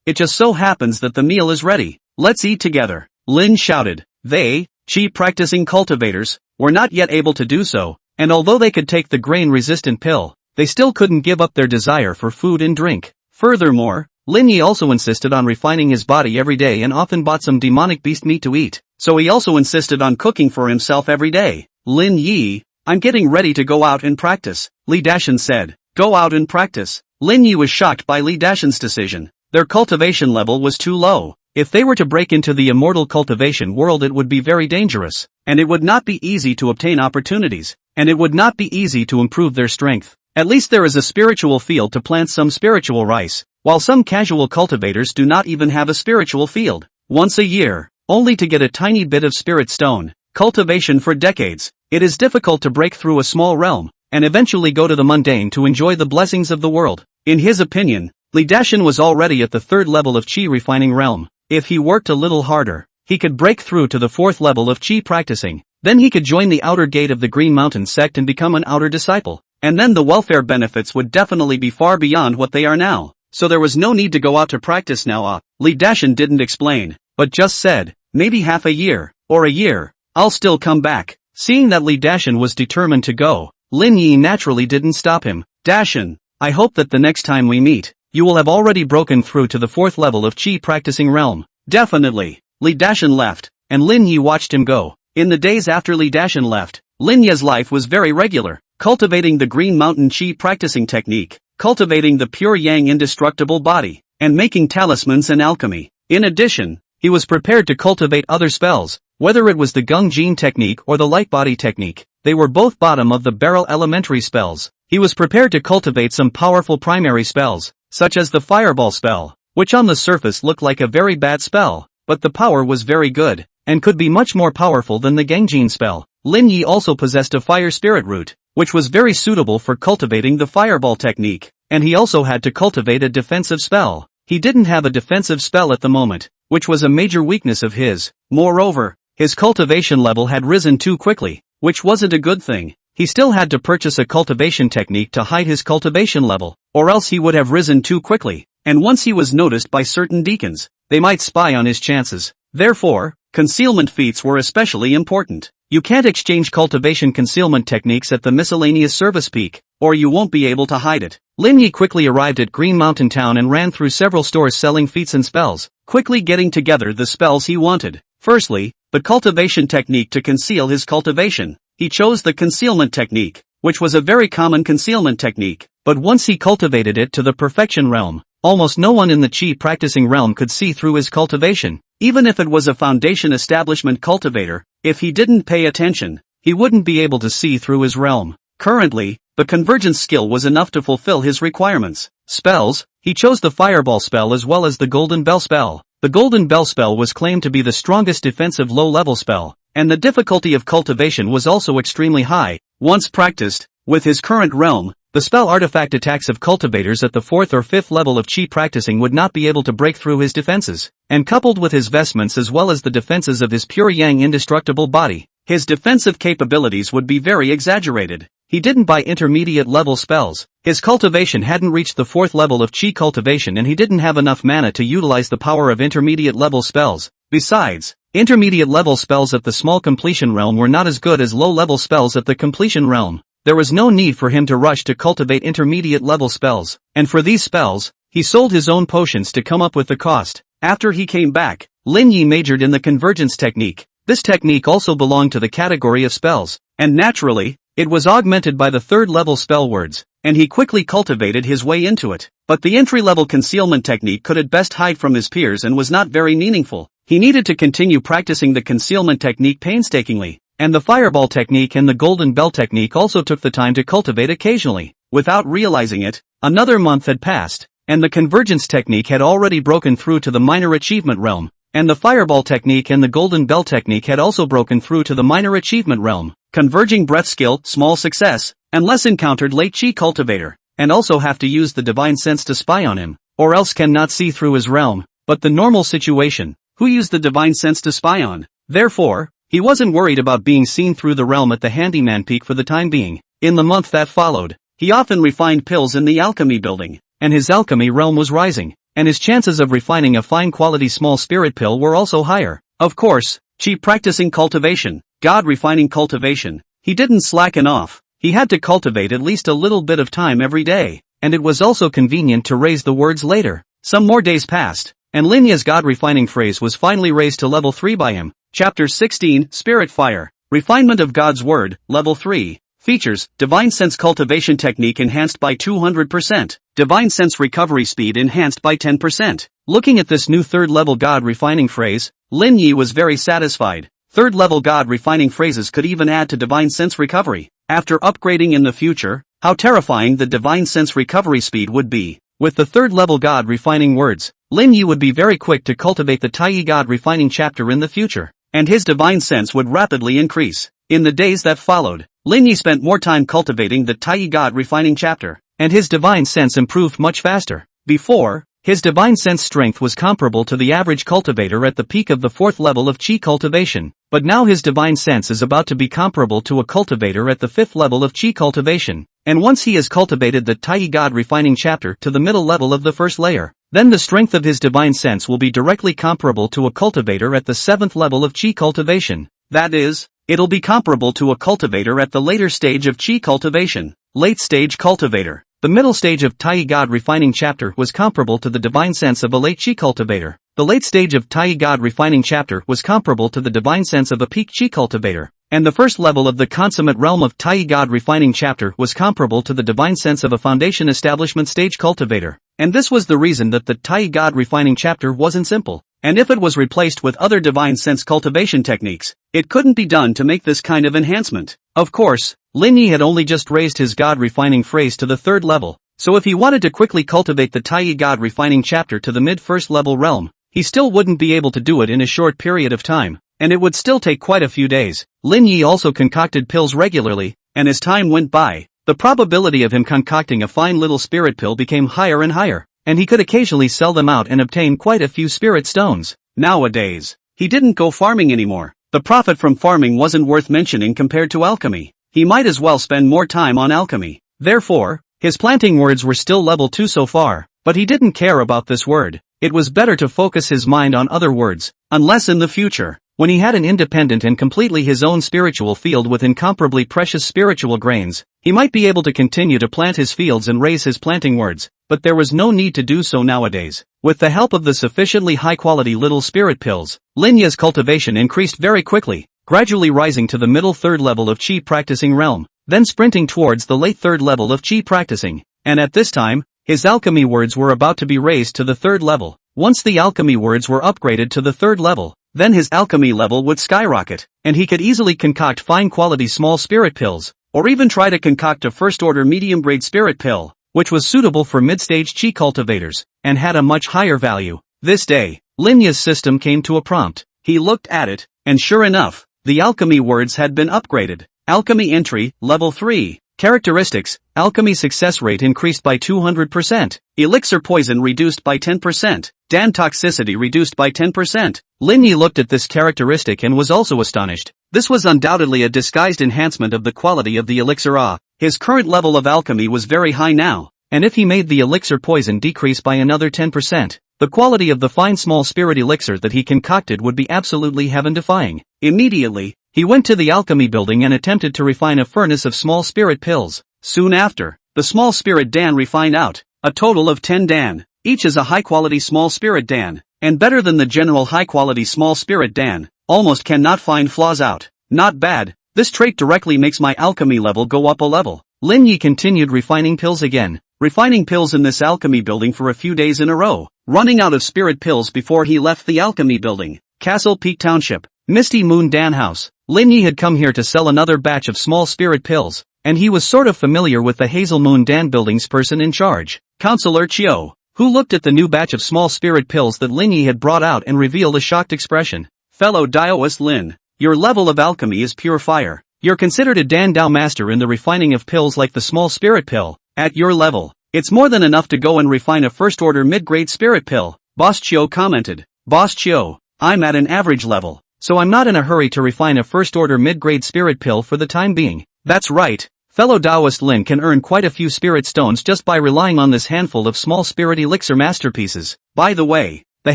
It just so happens that the meal is ready. Let's eat together. Lin shouted. They, Qi practicing cultivators, were not yet able to do so, and although they could take the grain-resistant pill, they still couldn't give up their desire for food and drink. Furthermore, Lin Yi also insisted on refining his body every day and often bought some demonic beast meat to eat, so he also insisted on cooking for himself every day. Lin Yi, I'm getting ready to go out and practice, Li Dashan said. Go out and practice. Lin Yi was shocked by Li Dashan's decision. Their cultivation level was too low. If they were to break into the immortal cultivation world, it would be very dangerous, and it would not be easy to obtain opportunities, and it would not be easy to improve their strength. At least there is a spiritual field to plant some spiritual rice, while some casual cultivators do not even have a spiritual field. Once a year, only to get a tiny bit of spirit stone. Cultivation for decades. It is difficult to break through a small realm, and eventually go to the mundane to enjoy the blessings of the world. In his opinion, Li Dashan was already at the third level of Qi refining realm. If he worked a little harder, he could break through to the fourth level of Qi practicing. Then he could join the outer gate of the Green Mountain sect and become an outer disciple. And then the welfare benefits would definitely be far beyond what they are now. So there was no need to go out to practice now. Li Dashan didn't explain, but just said, maybe half a year, or a year, I'll still come back. Seeing that Li Dashan was determined to go, Lin Yi naturally didn't stop him. Dashan, I hope that the next time we meet, you will have already broken through to the fourth level of Qi practicing realm. Definitely. Li Dashan left, and Lin Yi watched him go. In the days after Li Dashan left, Lin Yi's life was very regular, cultivating the Green Mountain Qi practicing technique, cultivating the pure yang indestructible body, and making talismans and alchemy. In addition, he was prepared to cultivate other spells, whether it was the Gung Jin technique or the light body technique. They were both bottom of the barrel elementary spells. He was prepared to cultivate some powerful primary spells, such as the fireball spell, which on the surface looked like a very bad spell, but the power was very good, and could be much more powerful than the Gangjin spell. Lin Yi also possessed a fire spirit root, which was very suitable for cultivating the fireball technique, and he also had to cultivate a defensive spell. He didn't have a defensive spell at the moment, which was a major weakness of his. Moreover, his cultivation level had risen too quickly, which wasn't a good thing. He still had to purchase a cultivation technique to hide his cultivation level, or else he would have risen too quickly, and once he was noticed by certain deacons, they might spy on his chances. Therefore, concealment feats were especially important. You can't exchange cultivation concealment techniques at the miscellaneous service peak, or you won't be able to hide it. Lin Yi quickly arrived at Green Mountain Town and ran through several stores selling feats and spells, quickly getting together the spells he wanted. Firstly, the cultivation technique to conceal his cultivation. He chose the concealment technique, which was a very common concealment technique, but once he cultivated it to the perfection realm, almost no one in the Qi practicing realm could see through his cultivation. Even if it was a foundation establishment cultivator, if he didn't pay attention, he wouldn't be able to see through his realm. Currently, the convergence skill was enough to fulfill his requirements. Spells, he chose the fireball spell as well as the golden bell spell. The golden bell spell was claimed to be the strongest defensive low-level spell, and the difficulty of cultivation was also extremely high. Once practiced, with his current realm, the spell artifact attacks of cultivators at the 4th or 5th level of Qi practicing would not be able to break through his defenses, and coupled with his vestments as well as the defenses of his pure yang indestructible body, his defensive capabilities would be very exaggerated. He didn't buy intermediate level spells. His cultivation hadn't reached the 4th level of Qi cultivation and he didn't have enough mana to utilize the power of intermediate level spells. Besides, intermediate level spells at the small completion realm were not as good as low level spells at the completion realm. There was no need for him to rush to cultivate intermediate level spells, and for these spells, he sold his own potions to come up with the cost. After he came back, Lin Yi majored in the convergence technique. This technique also belonged to the category of spells, and naturally, it was augmented by the 3rd level spell words, and he quickly cultivated his way into it. But the entry-level concealment technique could at best hide from his peers and was not very meaningful. He needed to continue practicing the concealment technique painstakingly, and the fireball technique and the golden bell technique also took the time to cultivate occasionally. Without realizing it, another month had passed, and the convergence technique had already broken through to the minor achievement realm, and the fireball technique and the golden bell technique had also broken through to the minor achievement realm. Converging breath skill, small success, unless encountered late chi cultivator, and also have to use the divine sense to spy on him, or else cannot see through his realm. But the normal situation, who used the divine sense to spy on? Therefore, he wasn't worried about being seen through the realm at the handyman peak for the time being. In the month that followed, he often refined pills in the alchemy building, and his alchemy realm was rising, and his chances of refining a fine quality small spirit pill were also higher. Of course, chi practicing cultivation, God refining cultivation, he didn't slacken off. He had to cultivate at least a little bit of time every day, and it was also convenient to raise the words later. Some more days passed, and Linya's God-refining phrase was finally raised to level 3 by him. Chapter 16, Spirit Fire. Refinement of God's Word, Level 3. Features, Divine Sense Cultivation Technique enhanced by 200%. Divine Sense Recovery Speed enhanced by 10%. Looking at this new third-level God-refining phrase, Lin Yi was very satisfied. Third-level God-refining phrases could even add to Divine Sense Recovery. After upgrading in the future, how terrifying the Divine Sense Recovery Speed would be. With the third-level God-refining words, Lin Yi would be very quick to cultivate the Taiyi God-refining chapter in the future, and his divine sense would rapidly increase. In the days that followed, Lin Yi spent more time cultivating the Taiyi God-refining chapter, and his divine sense improved much faster. Before, his divine sense strength was comparable to the average cultivator at the peak of the 4th level of Qi cultivation, but now his divine sense is about to be comparable to a cultivator at the 5th level of Qi cultivation, and once he has cultivated the Taiyi God refining chapter to the middle level of the first layer, then the strength of his divine sense will be directly comparable to a cultivator at the 7th level of Qi cultivation. That is, it'll be comparable to a cultivator at the later stage of Qi cultivation. Late stage cultivator. The middle stage of Taiyi God refining chapter was comparable to the divine sense of a late Qi cultivator. The late stage of Taiyi God refining chapter was comparable to the divine sense of a peak Qi cultivator. And the first level of the consummate realm of Taiyi God refining chapter was comparable to the divine sense of a foundation establishment stage cultivator. And this was the reason that the Taiyi God refining chapter wasn't simple. And if it was replaced with other divine sense cultivation techniques, it couldn't be done to make this kind of enhancement. Of course, Lin Yi had only just raised his God refining phrase to the 3rd level, so if he wanted to quickly cultivate the Taiyi God refining chapter to the mid-1st level realm, he still wouldn't be able to do it in a short period of time, and it would still take quite a few days. Lin Yi also concocted pills regularly, and as time went by, the probability of him concocting a fine little spirit pill became higher and higher, and he could occasionally sell them out and obtain quite a few spirit stones. Nowadays, he didn't go farming anymore. The profit from farming wasn't worth mentioning compared to alchemy. He might as well spend more time on alchemy. Therefore, his planting words were still level 2 so far, but he didn't care about this word. It was better to focus his mind on other words, unless in the future, when he had an independent and completely his own spiritual field with incomparably precious spiritual grains, he might be able to continue to plant his fields and raise his planting words, but there was no need to do so nowadays. With the help of the sufficiently high-quality little spirit pills, Lin Yi's cultivation increased very quickly, gradually rising to the middle 3rd level of Qi practicing realm, then sprinting towards the late 3rd level of Qi practicing, and at this time, his alchemy words were about to be raised to the 3rd level. Once the alchemy words were upgraded to the 3rd level, then his alchemy level would skyrocket, and he could easily concoct fine-quality small spirit pills, or even try to concoct a first-order medium-grade spirit pill, which was suitable for mid-stage Qi cultivators, and had a much higher value. This day, Lin Yi's system came to a prompt. He looked at it, and sure enough, the alchemy words had been upgraded. Alchemy entry, level 3. Characteristics, alchemy success rate increased by 200%. Elixir poison reduced by 10%. Dan toxicity reduced by 10%. Lin Yi looked at this characteristic and was also astonished. This was undoubtedly a disguised enhancement of the quality of the elixir. His current level of alchemy was very high now, and if he made the elixir poison decrease by another 10%, the quality of the fine small spirit elixir that he concocted would be absolutely heaven-defying. Immediately, he went to the alchemy building and attempted to refine a furnace of small spirit pills. Soon after, the small spirit Dan refined out a total of 10 Dan. Each is a high-quality small spirit Dan, and better than the general high-quality small spirit Dan. Almost cannot find flaws out. Not bad. This trait directly makes my alchemy level go up a level. Lin Yi continued refining pills again, refining pills in this alchemy building for a few days in a row, running out of spirit pills before he left the alchemy building. Castle Peak Township, Misty Moon Dan House. Lin Yi had come here to sell another batch of small spirit pills, and he was sort of familiar with the Hazel Moon Dan building's person in charge, Counselor Chiu, who looked at the new batch of small spirit pills that Lin Yi had brought out and revealed a shocked expression. Fellow Daoist Lin, your level of alchemy is pure fire. You're considered a Dan Dao master in the refining of pills like the small spirit pill. At your level, it's more than enough to go and refine a first-order mid-grade spirit pill, Boss Chiu commented. Boss Chiu, I'm at an average level, so I'm not in a hurry to refine a first-order mid-grade spirit pill for the time being. That's right. Fellow Daoist Lin can earn quite a few spirit stones just by relying on this handful of small spirit elixir masterpieces. By the way, the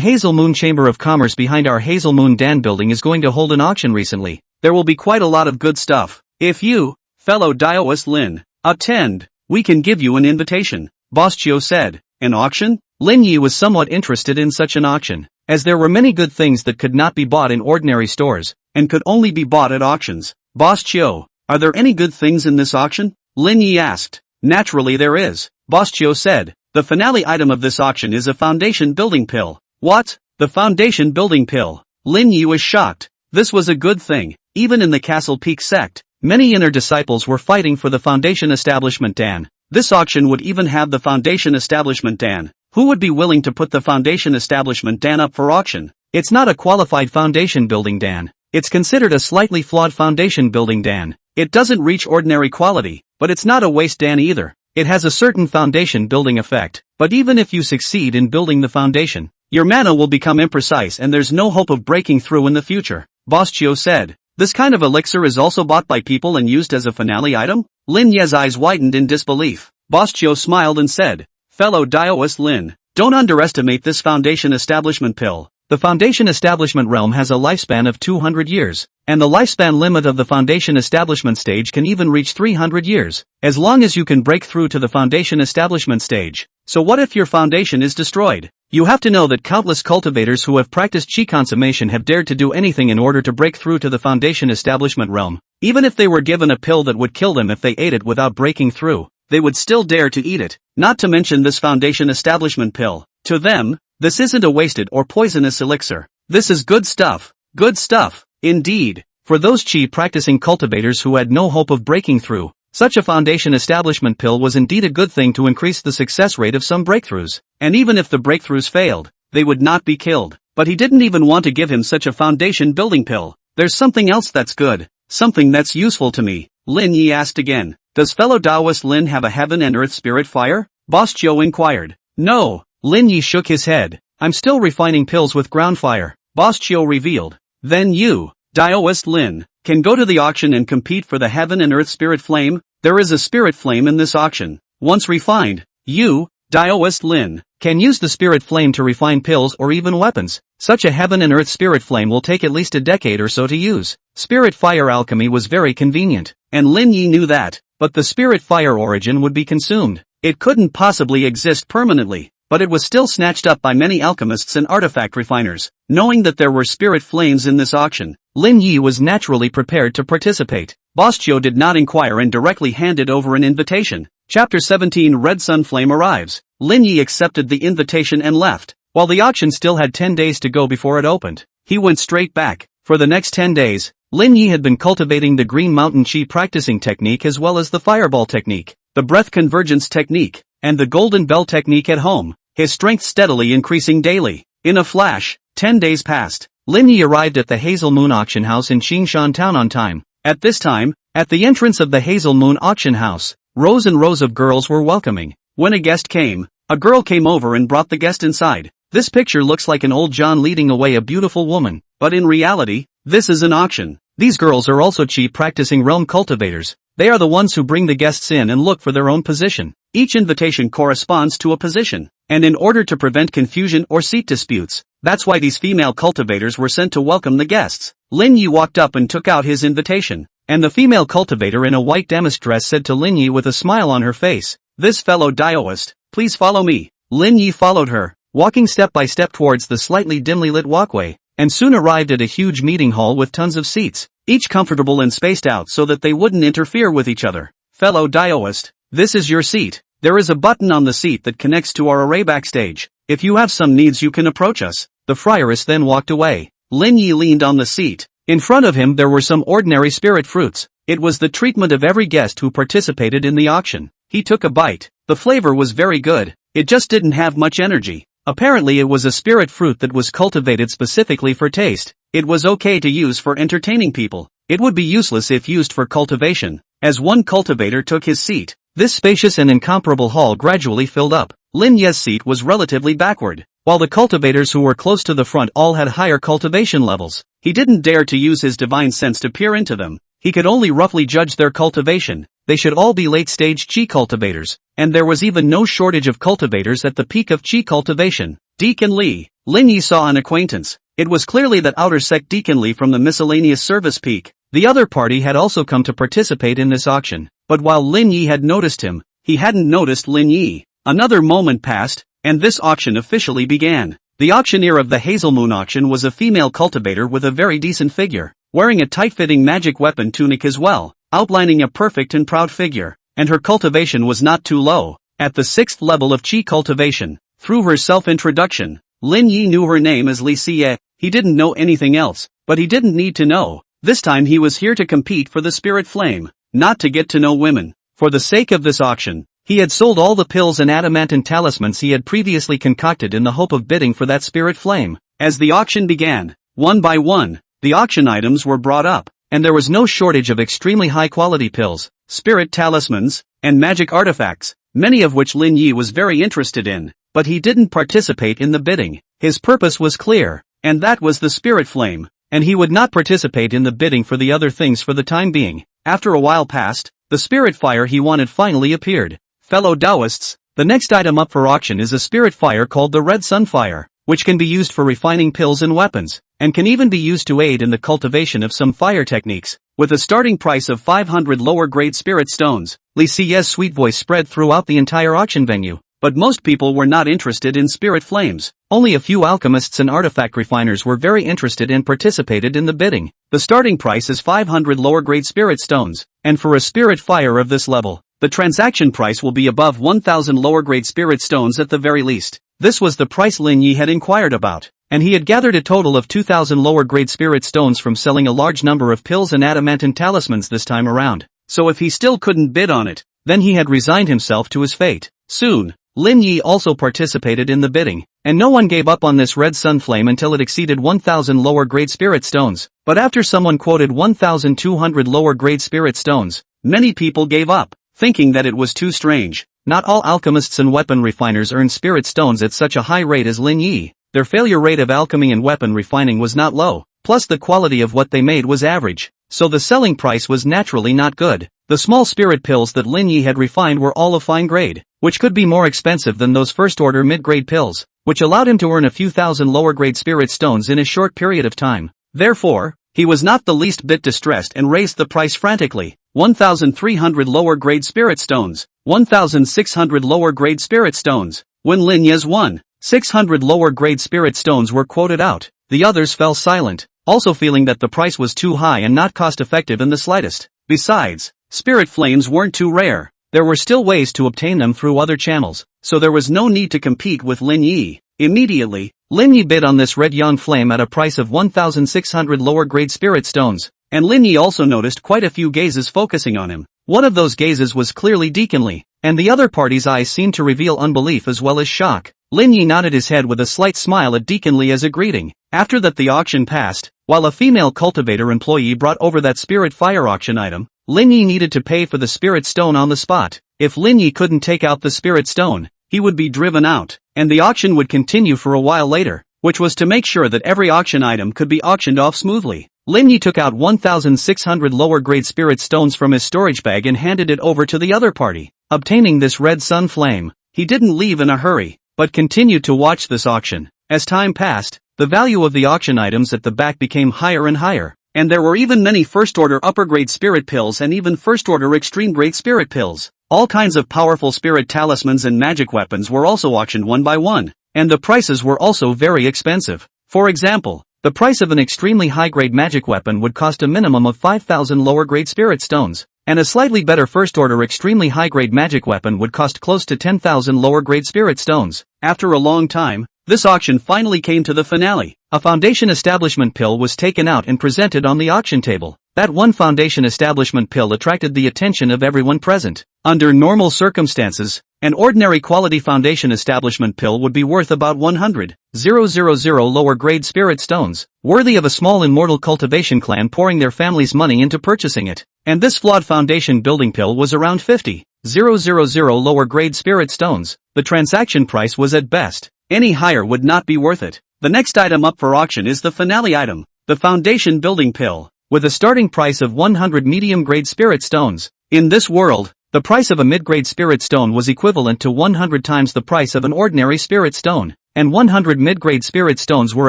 Hazel Moon Chamber of Commerce behind our Hazel Moon Dan building is going to hold an auction recently. There will be quite a lot of good stuff. If you, fellow Daoist Lin, attend, we can give you an invitation, Boss Chiu said. An auction? Lin Yi was somewhat interested in such an auction, as there were many good things that could not be bought in ordinary stores, and could only be bought at auctions. Boss Chiu, are there any good things in this auction? Lin Yi asked. Naturally there is, Boss Chiu said. The finale item of this auction is a foundation building pill. What? The foundation building pill? Lin Yi was shocked. This was a good thing. Even in the Castle Peak sect, many inner disciples were fighting for the foundation establishment Dan. This auction would even have the foundation establishment Dan. Who would be willing to put the foundation establishment Dan up for auction? It's not a qualified foundation building Dan. It's considered a slightly flawed foundation building Dan. It doesn't reach ordinary quality, but it's not a waste Dan either. It has a certain foundation building effect, but even if you succeed in building the foundation, your mana will become imprecise and there's no hope of breaking through in the future, Boss Chiu said. This kind of elixir is also bought by people and used as a finale item? Lin Ye's eyes widened in disbelief. Boss Chiu smiled and said, Fellow Daoist Lin, don't underestimate this foundation establishment pill. The foundation establishment realm has a lifespan of 200 years, and the lifespan limit of the foundation establishment stage can even reach 300 years, as long as you can break through to the foundation establishment stage. So what if your foundation is destroyed? You have to know that countless cultivators who have practiced chi consummation have dared to do anything in order to break through to the foundation establishment realm. Even if they were given a pill that would kill them if they ate it without breaking through, they would still dare to eat it, not to mention this foundation establishment pill. To them, this isn't a wasted or poisonous elixir. This is good stuff. Good stuff, indeed. For those chi practicing cultivators who had no hope of breaking through, such a foundation establishment pill was indeed a good thing to increase the success rate of some breakthroughs. And even if the breakthroughs failed, they would not be killed. But he didn't even want to give him such a foundation building pill. There's something else that's good. Something that's useful to me. Lin Yi asked again. Does fellow Daoist Lin have a heaven and earth spirit fire? Boss Chiu inquired. No. Lin Yi shook his head. I'm still refining pills with ground fire, Boss Chiu revealed. Then you, Daoist Lin, can go to the auction and compete for the heaven and earth spirit flame. There is a spirit flame in this auction. Once refined, you, Daoist Lin, can use the spirit flame to refine pills or even weapons. Such a heaven and earth spirit flame will take at least a decade or so to use. Spirit fire alchemy was very convenient, and Lin Yi knew that, but the spirit fire origin would be consumed. It couldn't possibly exist permanently, but it was still snatched up by many alchemists and artifact refiners. Knowing that there were spirit flames in this auction, Lin Yi was naturally prepared to participate. Boss Chiu did not inquire and directly handed over an invitation. Chapter 17 Red Sun Flame arrives. Lin Yi accepted the invitation and left. While the auction still had 10 days to go before it opened, he went straight back. For the next 10 days, Lin Yi had been cultivating the Green Mountain Chi practicing technique as well as the Fireball technique, the Breath Convergence technique, and the Golden Bell technique at home, his strength steadily increasing daily. In a flash, 10 days passed. Lin Yi arrived at the Hazel Moon Auction House in Qingshan Town on time. At this time, at the entrance of the Hazel Moon Auction House, rows and rows of girls were welcoming. When a guest came, a girl came over and brought the guest inside. This picture looks like an old John leading away a beautiful woman, but in reality, this is an auction. These girls are also chi practicing realm cultivators. They are the ones who bring the guests in and look for their own position. Each invitation corresponds to a position, and in order to prevent confusion or seat disputes, that's why these female cultivators were sent to welcome the guests. Lin Yi walked up and took out his invitation, and the female cultivator in a white damask dress said to Lin Yi with a smile on her face, "This fellow Daoist, please follow me." Lin Yi followed her, walking step by step towards the slightly dimly lit walkway, and soon arrived at a huge meeting hall with tons of seats, each comfortable and spaced out so that they wouldn't interfere with each other. Fellow Daoist, this is your seat. There is a button on the seat that connects to our array backstage. If you have some needs you can approach us. The friaress then walked away. Lin Yi leaned on the seat. In front of him there were some ordinary spirit fruits. It was the treatment of every guest who participated in the auction. He took a bite. The flavor was very good. It just didn't have much energy. Apparently it was a spirit fruit that was cultivated specifically for taste. It was okay to use for entertaining people. It would be useless if used for cultivation. As one cultivator took his seat, this spacious and incomparable hall gradually filled up. Lin Ye's seat was relatively backward, while the cultivators who were close to the front all had higher cultivation levels. He didn't dare to use his divine sense to peer into them. He could only roughly judge their cultivation. They should all be late-stage Qi cultivators, and there was even no shortage of cultivators at the peak of Qi cultivation. Deacon Li. Lin Yi saw an acquaintance. It was clearly that outer sect Deacon Li from the miscellaneous service peak. The other party had also come to participate in this auction, but while Lin Yi had noticed him, he hadn't noticed Lin Yi. Another moment passed, and this auction officially began. The auctioneer of the Hazel Moon auction was a female cultivator with a very decent figure, wearing a tight-fitting magic weapon tunic as well, outlining a perfect and proud figure, and her cultivation was not too low. At the 6th level of Qi cultivation, through her self-introduction, Lin Yi knew her name as Li Xie. He didn't know anything else, but he didn't need to know. This time he was here to compete for the spirit flame, not to get to know women. For the sake of this auction, he had sold all the pills and adamantine talismans he had previously concocted in the hope of bidding for that spirit flame. As the auction began, one by one, the auction items were brought up, and there was no shortage of extremely high-quality pills, spirit talismans, and magic artifacts, many of which Lin Yi was very interested in, but he didn't participate in the bidding. His purpose was clear, and that was the spirit flame, and he would not participate in the bidding for the other things for the time being. After a while passed, the spirit fire he wanted finally appeared. Fellow Taoists, the next item up for auction is a spirit fire called the Red Sun Fire, which can be used for refining pills and weapons, and can even be used to aid in the cultivation of some fire techniques. With a starting price of 500 lower-grade spirit stones, Li Xie's sweet voice spread throughout the entire auction venue. But most people were not interested in spirit flames. Only a few alchemists and artifact refiners were very interested and participated in the bidding. The starting price is 500 lower-grade spirit stones, and for a spirit fire of this level, the transaction price will be above 1,000 lower-grade spirit stones at the very least. This was the price Lin Yi had inquired about, and he had gathered a total of 2,000 lower-grade spirit stones from selling a large number of pills and adamantine talismans this time around. So if he still couldn't bid on it, then he had resigned himself to his fate. Soon, Lin Yi also participated in the bidding, and no one gave up on this red sun flame until it exceeded 1,000 lower-grade spirit stones. But after someone quoted 1,200 lower-grade spirit stones, many people gave up, thinking that it was too strange. Not all alchemists and weapon refiners earn spirit stones at such a high rate as Lin Yi. Their failure rate of alchemy and weapon refining was not low, plus the quality of what they made was average, so the selling price was naturally not good. The small spirit pills that Lin Yi had refined were all of fine grade, which could be more expensive than those first-order mid-grade pills, which allowed him to earn a few thousand lower-grade spirit stones in a short period of time. Therefore, he was not the least bit distressed and raised the price frantically. 1,300 lower-grade spirit stones, 1,600 lower-grade spirit stones. When Lin Yi's 1,600 lower-grade spirit stones were quoted out, the others fell silent, also feeling that the price was too high and not cost-effective in the slightest. Besides, spirit flames weren't too rare. There were still ways to obtain them through other channels, so there was no need to compete with Lin Yi. Immediately, Lin Yi bid on this red yang flame at a price of 1,600 lower-grade spirit stones, and Lin Yi also noticed quite a few gazes focusing on him. One of those gazes was clearly Deacon Li, and the other party's eyes seemed to reveal unbelief as well as shock. Lin Yi nodded his head with a slight smile at Deacon Li as a greeting. After that the auction passed, while a female cultivator employee brought over that spirit fire auction item, Lin Yi needed to pay for the spirit stone on the spot. If Lin Yi couldn't take out the spirit stone, he would be driven out, and the auction would continue for a while later, which was to make sure that every auction item could be auctioned off smoothly. Lin Yi took out 1,600 lower-grade spirit stones from his storage bag and handed it over to the other party. Obtaining this red sun flame, he didn't leave in a hurry, but continued to watch this auction. As time passed, the value of the auction items at the back became higher and higher, and there were even many first-order upper-grade spirit pills and even first-order extreme-grade spirit pills. All kinds of powerful spirit talismans and magic weapons were also auctioned one by one, and the prices were also very expensive. For example, the price of an extremely high-grade magic weapon would cost a minimum of 5,000 lower-grade spirit stones, and a slightly better first-order extremely high-grade magic weapon would cost close to 10,000 lower-grade spirit stones. After a long time, this auction finally came to the finale. A foundation establishment pill was taken out and presented on the auction table. That one foundation establishment pill attracted the attention of everyone present. Under normal circumstances, an ordinary quality foundation establishment pill would be worth about 100,000 lower grade spirit stones, worthy of a small immortal cultivation clan pouring their family's money into purchasing it. And this flawed foundation building pill was around 50,000 lower grade spirit stones. The transaction price was at best. Any higher would not be worth it. The next item up for auction is the finale item, the foundation building pill, with a starting price of 100 medium-grade spirit stones. In this world, the price of a mid-grade spirit stone was equivalent to 100 times the price of an ordinary spirit stone, and 100 mid-grade spirit stones were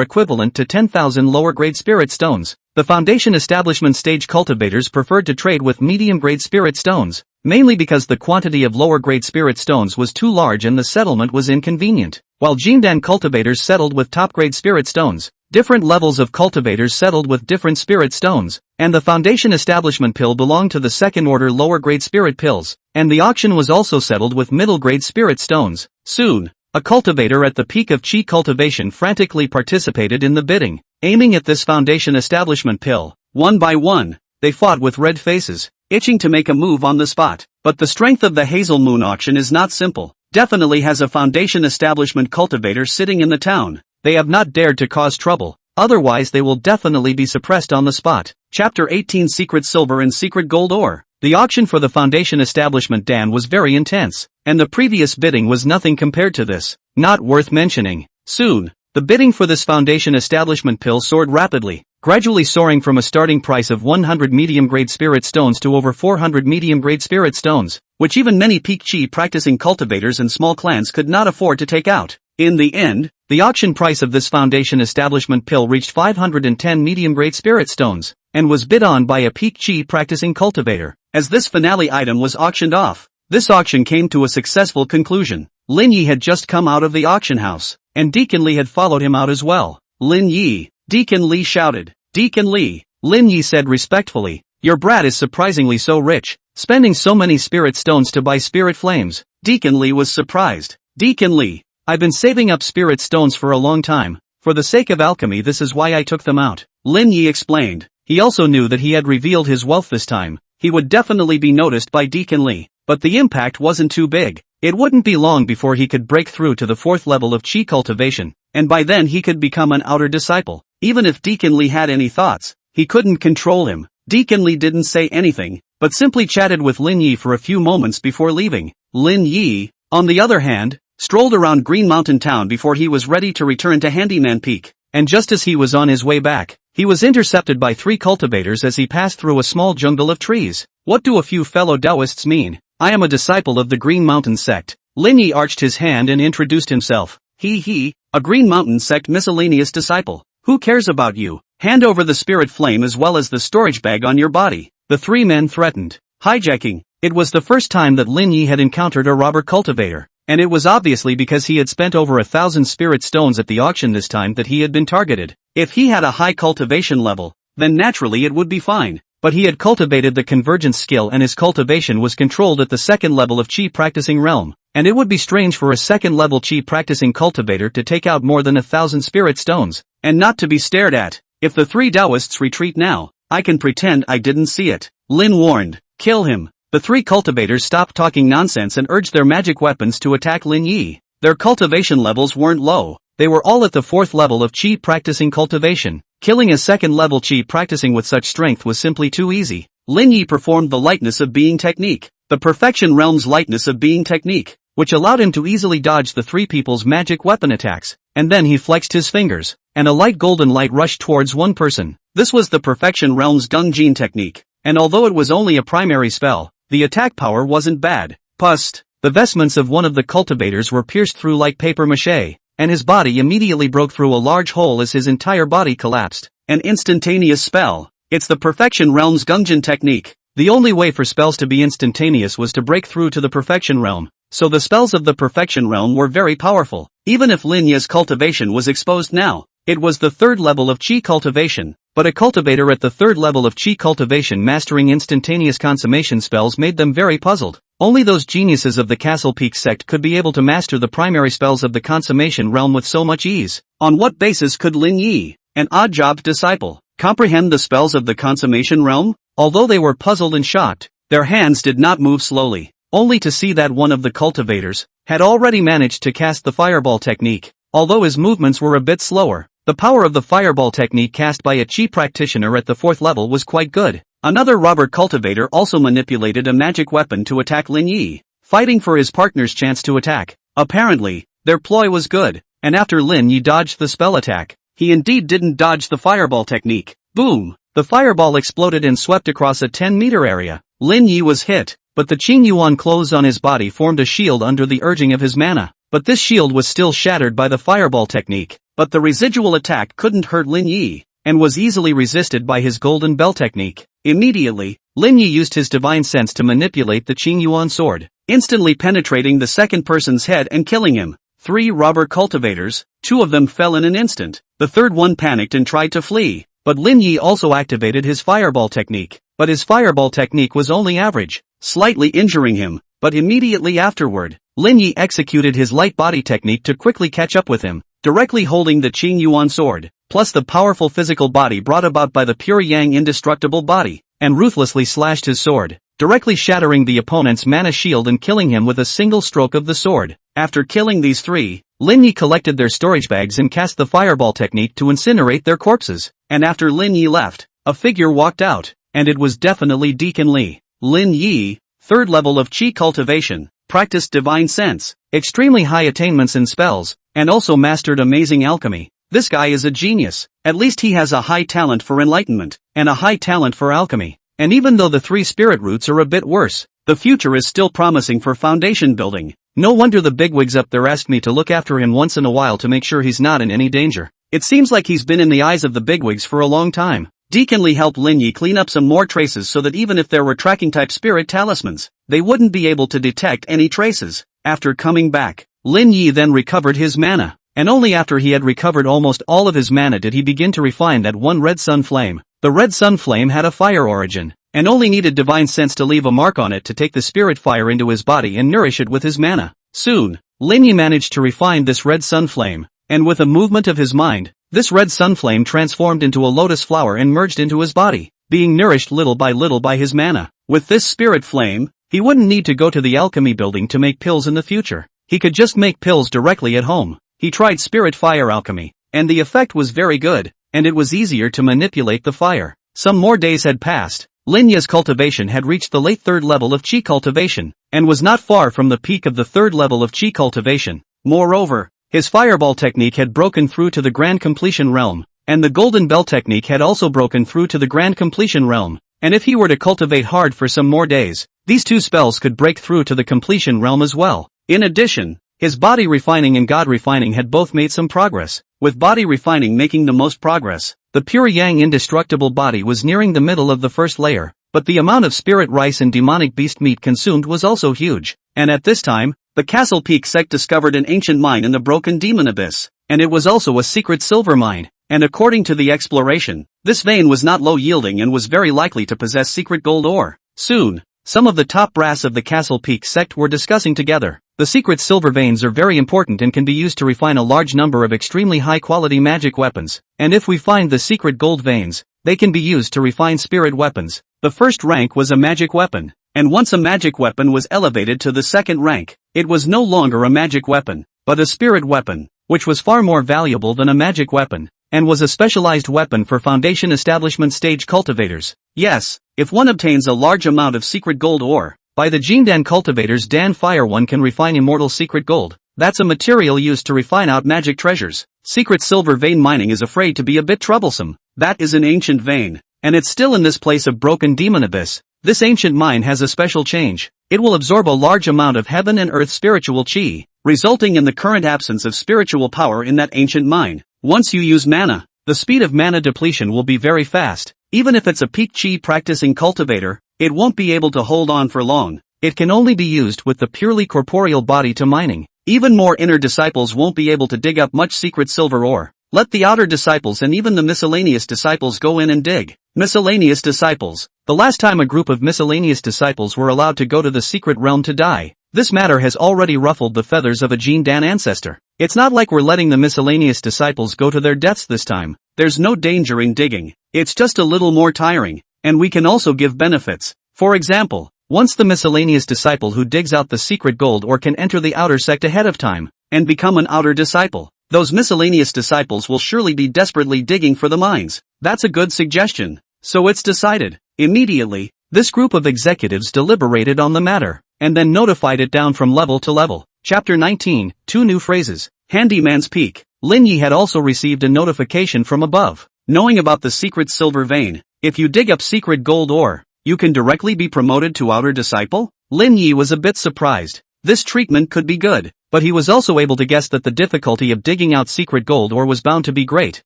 equivalent to 10,000 lower-grade spirit stones. The foundation establishment stage cultivators preferred to trade with medium-grade spirit stones, mainly because the quantity of lower-grade spirit stones was too large and the settlement was inconvenient, while Jindan cultivators settled with top-grade spirit stones. Different levels of cultivators settled with different spirit stones, and the foundation establishment pill belonged to the second-order lower-grade spirit pills, and the auction was also settled with middle-grade spirit stones. Soon, a cultivator at the peak of chi cultivation frantically participated in the bidding, aiming at this foundation establishment pill. One by one, they fought with red faces, itching to make a move on the spot. But the strength of the Hazel Moon auction is not simple. Definitely has a foundation establishment cultivator sitting in the town. They have not dared to cause trouble, otherwise they will definitely be suppressed on the spot. Chapter 18 Secret Silver and Secret Gold Ore. The auction for the foundation establishment Dan was very intense, and the previous bidding was nothing compared to this. Not worth mentioning. Soon, the bidding for this foundation establishment pill soared rapidly, gradually soaring from a starting price of 100 medium-grade spirit stones to over 400 medium-grade spirit stones, which even many peak chi practicing cultivators and small clans could not afford to take out. In the end, the auction price of this foundation establishment pill reached 510 medium-grade spirit stones, and was bid on by a peak chi practicing cultivator. As this finale item was auctioned off, this auction came to a successful conclusion. Lin Yi had just come out of the auction house, and Deacon Li had followed him out as well. Lin Yi, Deacon Li shouted. Deacon Li, Lin Yi said respectfully, your brat is surprisingly so rich, spending so many spirit stones to buy spirit flames. Deacon Li was surprised. Deacon Li, I've been saving up spirit stones for a long time. For the sake of alchemy, this is why I took them out. Lin Yi explained. He also knew that he had revealed his wealth this time. He would definitely be noticed by Deacon Li, but the impact wasn't too big. It wouldn't be long before he could break through to the 4th level of chi cultivation, and by then he could become an outer disciple. Even if Deacon Li had any thoughts, he couldn't control him. Deacon Li didn't say anything, but simply chatted with Lin Yi for a few moments before leaving. Lin Yi, on the other hand, strolled around Green Mountain Town before he was ready to return to Handyman Peak, and just as he was on his way back, he was intercepted by 3 cultivators as he passed through a small jungle of trees. What do a few fellow Taoists mean? I am a disciple of the Green Mountain sect. Lin Yi arched his hand and introduced himself. He, a Green Mountain sect miscellaneous disciple. Who cares about you? Hand over the spirit flame as well as the storage bag on your body. The 3 men threatened. Hijacking. It was the first time that Lin Yi had encountered a robber cultivator, and it was obviously because he had spent over 1,000 spirit stones at the auction this time that he had been targeted. If he had a high cultivation level, then naturally it would be fine. But he had cultivated the convergence skill and his cultivation was controlled at the 2nd level of chi practicing realm, and it would be strange for a 2nd level chi practicing cultivator to take out more than 1,000 spirit stones, and not to be stared at. If the 3 Taoists retreat now, I can pretend I didn't see it. Lin warned. Kill him. The 3 cultivators stopped talking nonsense and urged their magic weapons to attack Lin Yi. Their cultivation levels weren't low. They were all at the 4th level of chi practicing cultivation. Killing a 2nd level chi practicing with such strength was simply too easy. Lin Yi performed the lightness of being technique, the perfection realm's lightness of being technique, which allowed him to easily dodge the 3 people's magic weapon attacks, and then he flexed his fingers, and a light golden light rushed towards one person. This was the perfection realm's Gungjin technique, and although it was only a primary spell, the attack power wasn't bad. Pust. The vestments of one of the cultivators were pierced through like paper mache, and his body immediately broke through a large hole as his entire body collapsed. An instantaneous spell. It's the perfection realm's Gungjin technique. The only way for spells to be instantaneous was to break through to the perfection realm, so the spells of the perfection realm were very powerful. Even if Lin Yi's cultivation was exposed now, it was the 3rd level of chi cultivation, but a cultivator at the 3rd level of chi cultivation mastering instantaneous consummation spells made them very puzzled. Only those geniuses of the Castle Peak sect could be able to master the primary spells of the consummation realm with so much ease. On what basis could Lin Yi, an odd-job disciple, comprehend the spells of the consummation realm? Although they were puzzled and shocked, their hands did not move slowly, only to see that one of the cultivators had already managed to cast the fireball technique. Although his movements were a bit slower, the power of the fireball technique cast by a chi practitioner at the 4th level was quite good. Another robber cultivator also manipulated a magic weapon to attack Lin Yi, fighting for his partner's chance to attack. Apparently, their ploy was good, and after Lin Yi dodged the spell attack, he indeed didn't dodge the fireball technique. Boom! The fireball exploded and swept across a 10-meter area. Lin Yi was hit, but the Qing Yuan clothes on his body formed a shield under the urging of his mana. But this shield was still shattered by the fireball technique. But the residual attack couldn't hurt Lin Yi, and was easily resisted by his golden bell technique. Immediately, Lin Yi used his divine sense to manipulate the Qing Yuan sword, instantly penetrating the second person's head and killing him. 3 robber cultivators, 2 of them fell in an instant. The third one panicked and tried to flee, but Lin Yi also activated his fireball technique. But his fireball technique was only average, slightly injuring him. But immediately afterward, Lin Yi executed his light body technique to quickly catch up with him, directly holding the Qing Yuan sword, plus the powerful physical body brought about by the pure yang indestructible body, and ruthlessly slashed his sword, directly shattering the opponent's mana shield and killing him with a single stroke of the sword. After killing these 3, Lin Yi collected their storage bags and cast the fireball technique to incinerate their corpses. And after Lin Yi left, a figure walked out, and it was definitely Deacon Li. Lin Yi, 3rd level of Qi cultivation, practiced divine sense, extremely high attainments in spells, and also mastered amazing alchemy. This guy is a genius. At least he has a high talent for enlightenment, and a high talent for alchemy. And even though the 3 spirit roots are a bit worse, the future is still promising for foundation building. No wonder the bigwigs up there asked me to look after him once in a while to make sure he's not in any danger. It seems like he's been in the eyes of the bigwigs for a long time. Deacon Li helped Lin Yi clean up some more traces so that even if there were tracking-type spirit talismans, they wouldn't be able to detect any traces. After coming back, Lin Yi then recovered his mana, and only after he had recovered almost all of his mana did he begin to refine that one red sun flame. The red sun flame had a fire origin, and only needed divine sense to leave a mark on it to take the spirit fire into his body and nourish it with his mana. Soon, Lin Yi managed to refine this red sun flame, and with a movement of his mind, this red sun flame transformed into a lotus flower and merged into his body, being nourished little by his mana. With this spirit flame, he wouldn't need to go to the alchemy building to make pills in the future. He could just make pills directly at home. He tried spirit fire alchemy, and the effect was very good, and it was easier to manipulate the fire. Some more days had passed. Lin Yi's cultivation had reached the late 3rd level of Qi cultivation, and was not far from the peak of the 3rd level of Qi cultivation. Moreover, his fireball technique had broken through to the grand completion realm, and the golden bell technique had also broken through to the grand completion realm, and if he were to cultivate hard for some more days, these 2 spells could break through to the completion realm as well. In addition, his body refining and god refining had both made some progress, with body refining making the most progress. The pure yang indestructible body was nearing the middle of the 1st layer, but the amount of spirit rice and demonic beast meat consumed was also huge, and at this time, the Castle Peak sect discovered an ancient mine in the broken demon abyss, and it was also a secret silver mine, and according to the exploration, this vein was not low yielding and was very likely to possess secret gold ore. Soon, some of the top brass of the Castle Peak sect were discussing together. The secret silver veins are very important and can be used to refine a large number of extremely high-quality magic weapons, and if we find the secret gold veins, they can be used to refine spirit weapons. The first rank was a magic weapon, and once a magic weapon was elevated to the 2nd rank, it was no longer a magic weapon, but a spirit weapon, which was far more valuable than a magic weapon, and was a specialized weapon for foundation establishment stage cultivators. Yes, if one obtains a large amount of secret gold ore, by the Jindan cultivators Dan Fire one can refine immortal secret gold. That's a material used to refine out magic treasures. Secret silver vein mining is afraid to be a bit troublesome. That is an ancient vein, and it's still in this place of broken demon abyss. This ancient mine has a special change. It will absorb a large amount of heaven and earth spiritual chi, resulting in the current absence of spiritual power in that ancient mine. Once you use mana, the speed of mana depletion will be very fast. Even if it's a peak chi practicing cultivator, it won't be able to hold on for long. It can only be used with the purely corporeal body to mining. Even more inner disciples won't be able to dig up much secret silver ore. Let the outer disciples and even the miscellaneous disciples go in and dig. Miscellaneous disciples, the last time a group of miscellaneous disciples were allowed to go to the secret realm to die. This matter has already ruffled the feathers of a Jean Dan ancestor. It's not like we're letting the miscellaneous disciples go to their deaths this time. There's no danger in digging. It's just a little more tiring, and we can also give benefits. For example, once the miscellaneous disciple who digs out the secret gold ore can enter the outer sect ahead of time, and become an outer disciple, those miscellaneous disciples will surely be desperately digging for the mines. That's a good suggestion. So it's decided. Immediately, this group of executives deliberated on the matter, and then notified it down from level to level. Chapter 19, 2 new phrases. Handyman's Peak. Lin Yi had also received a notification from above, knowing about the secret silver vein. If you dig up secret gold ore, you can directly be promoted to outer disciple? Lin Yi was a bit surprised. This treatment could be good, but he was also able to guess that the difficulty of digging out secret gold ore was bound to be great.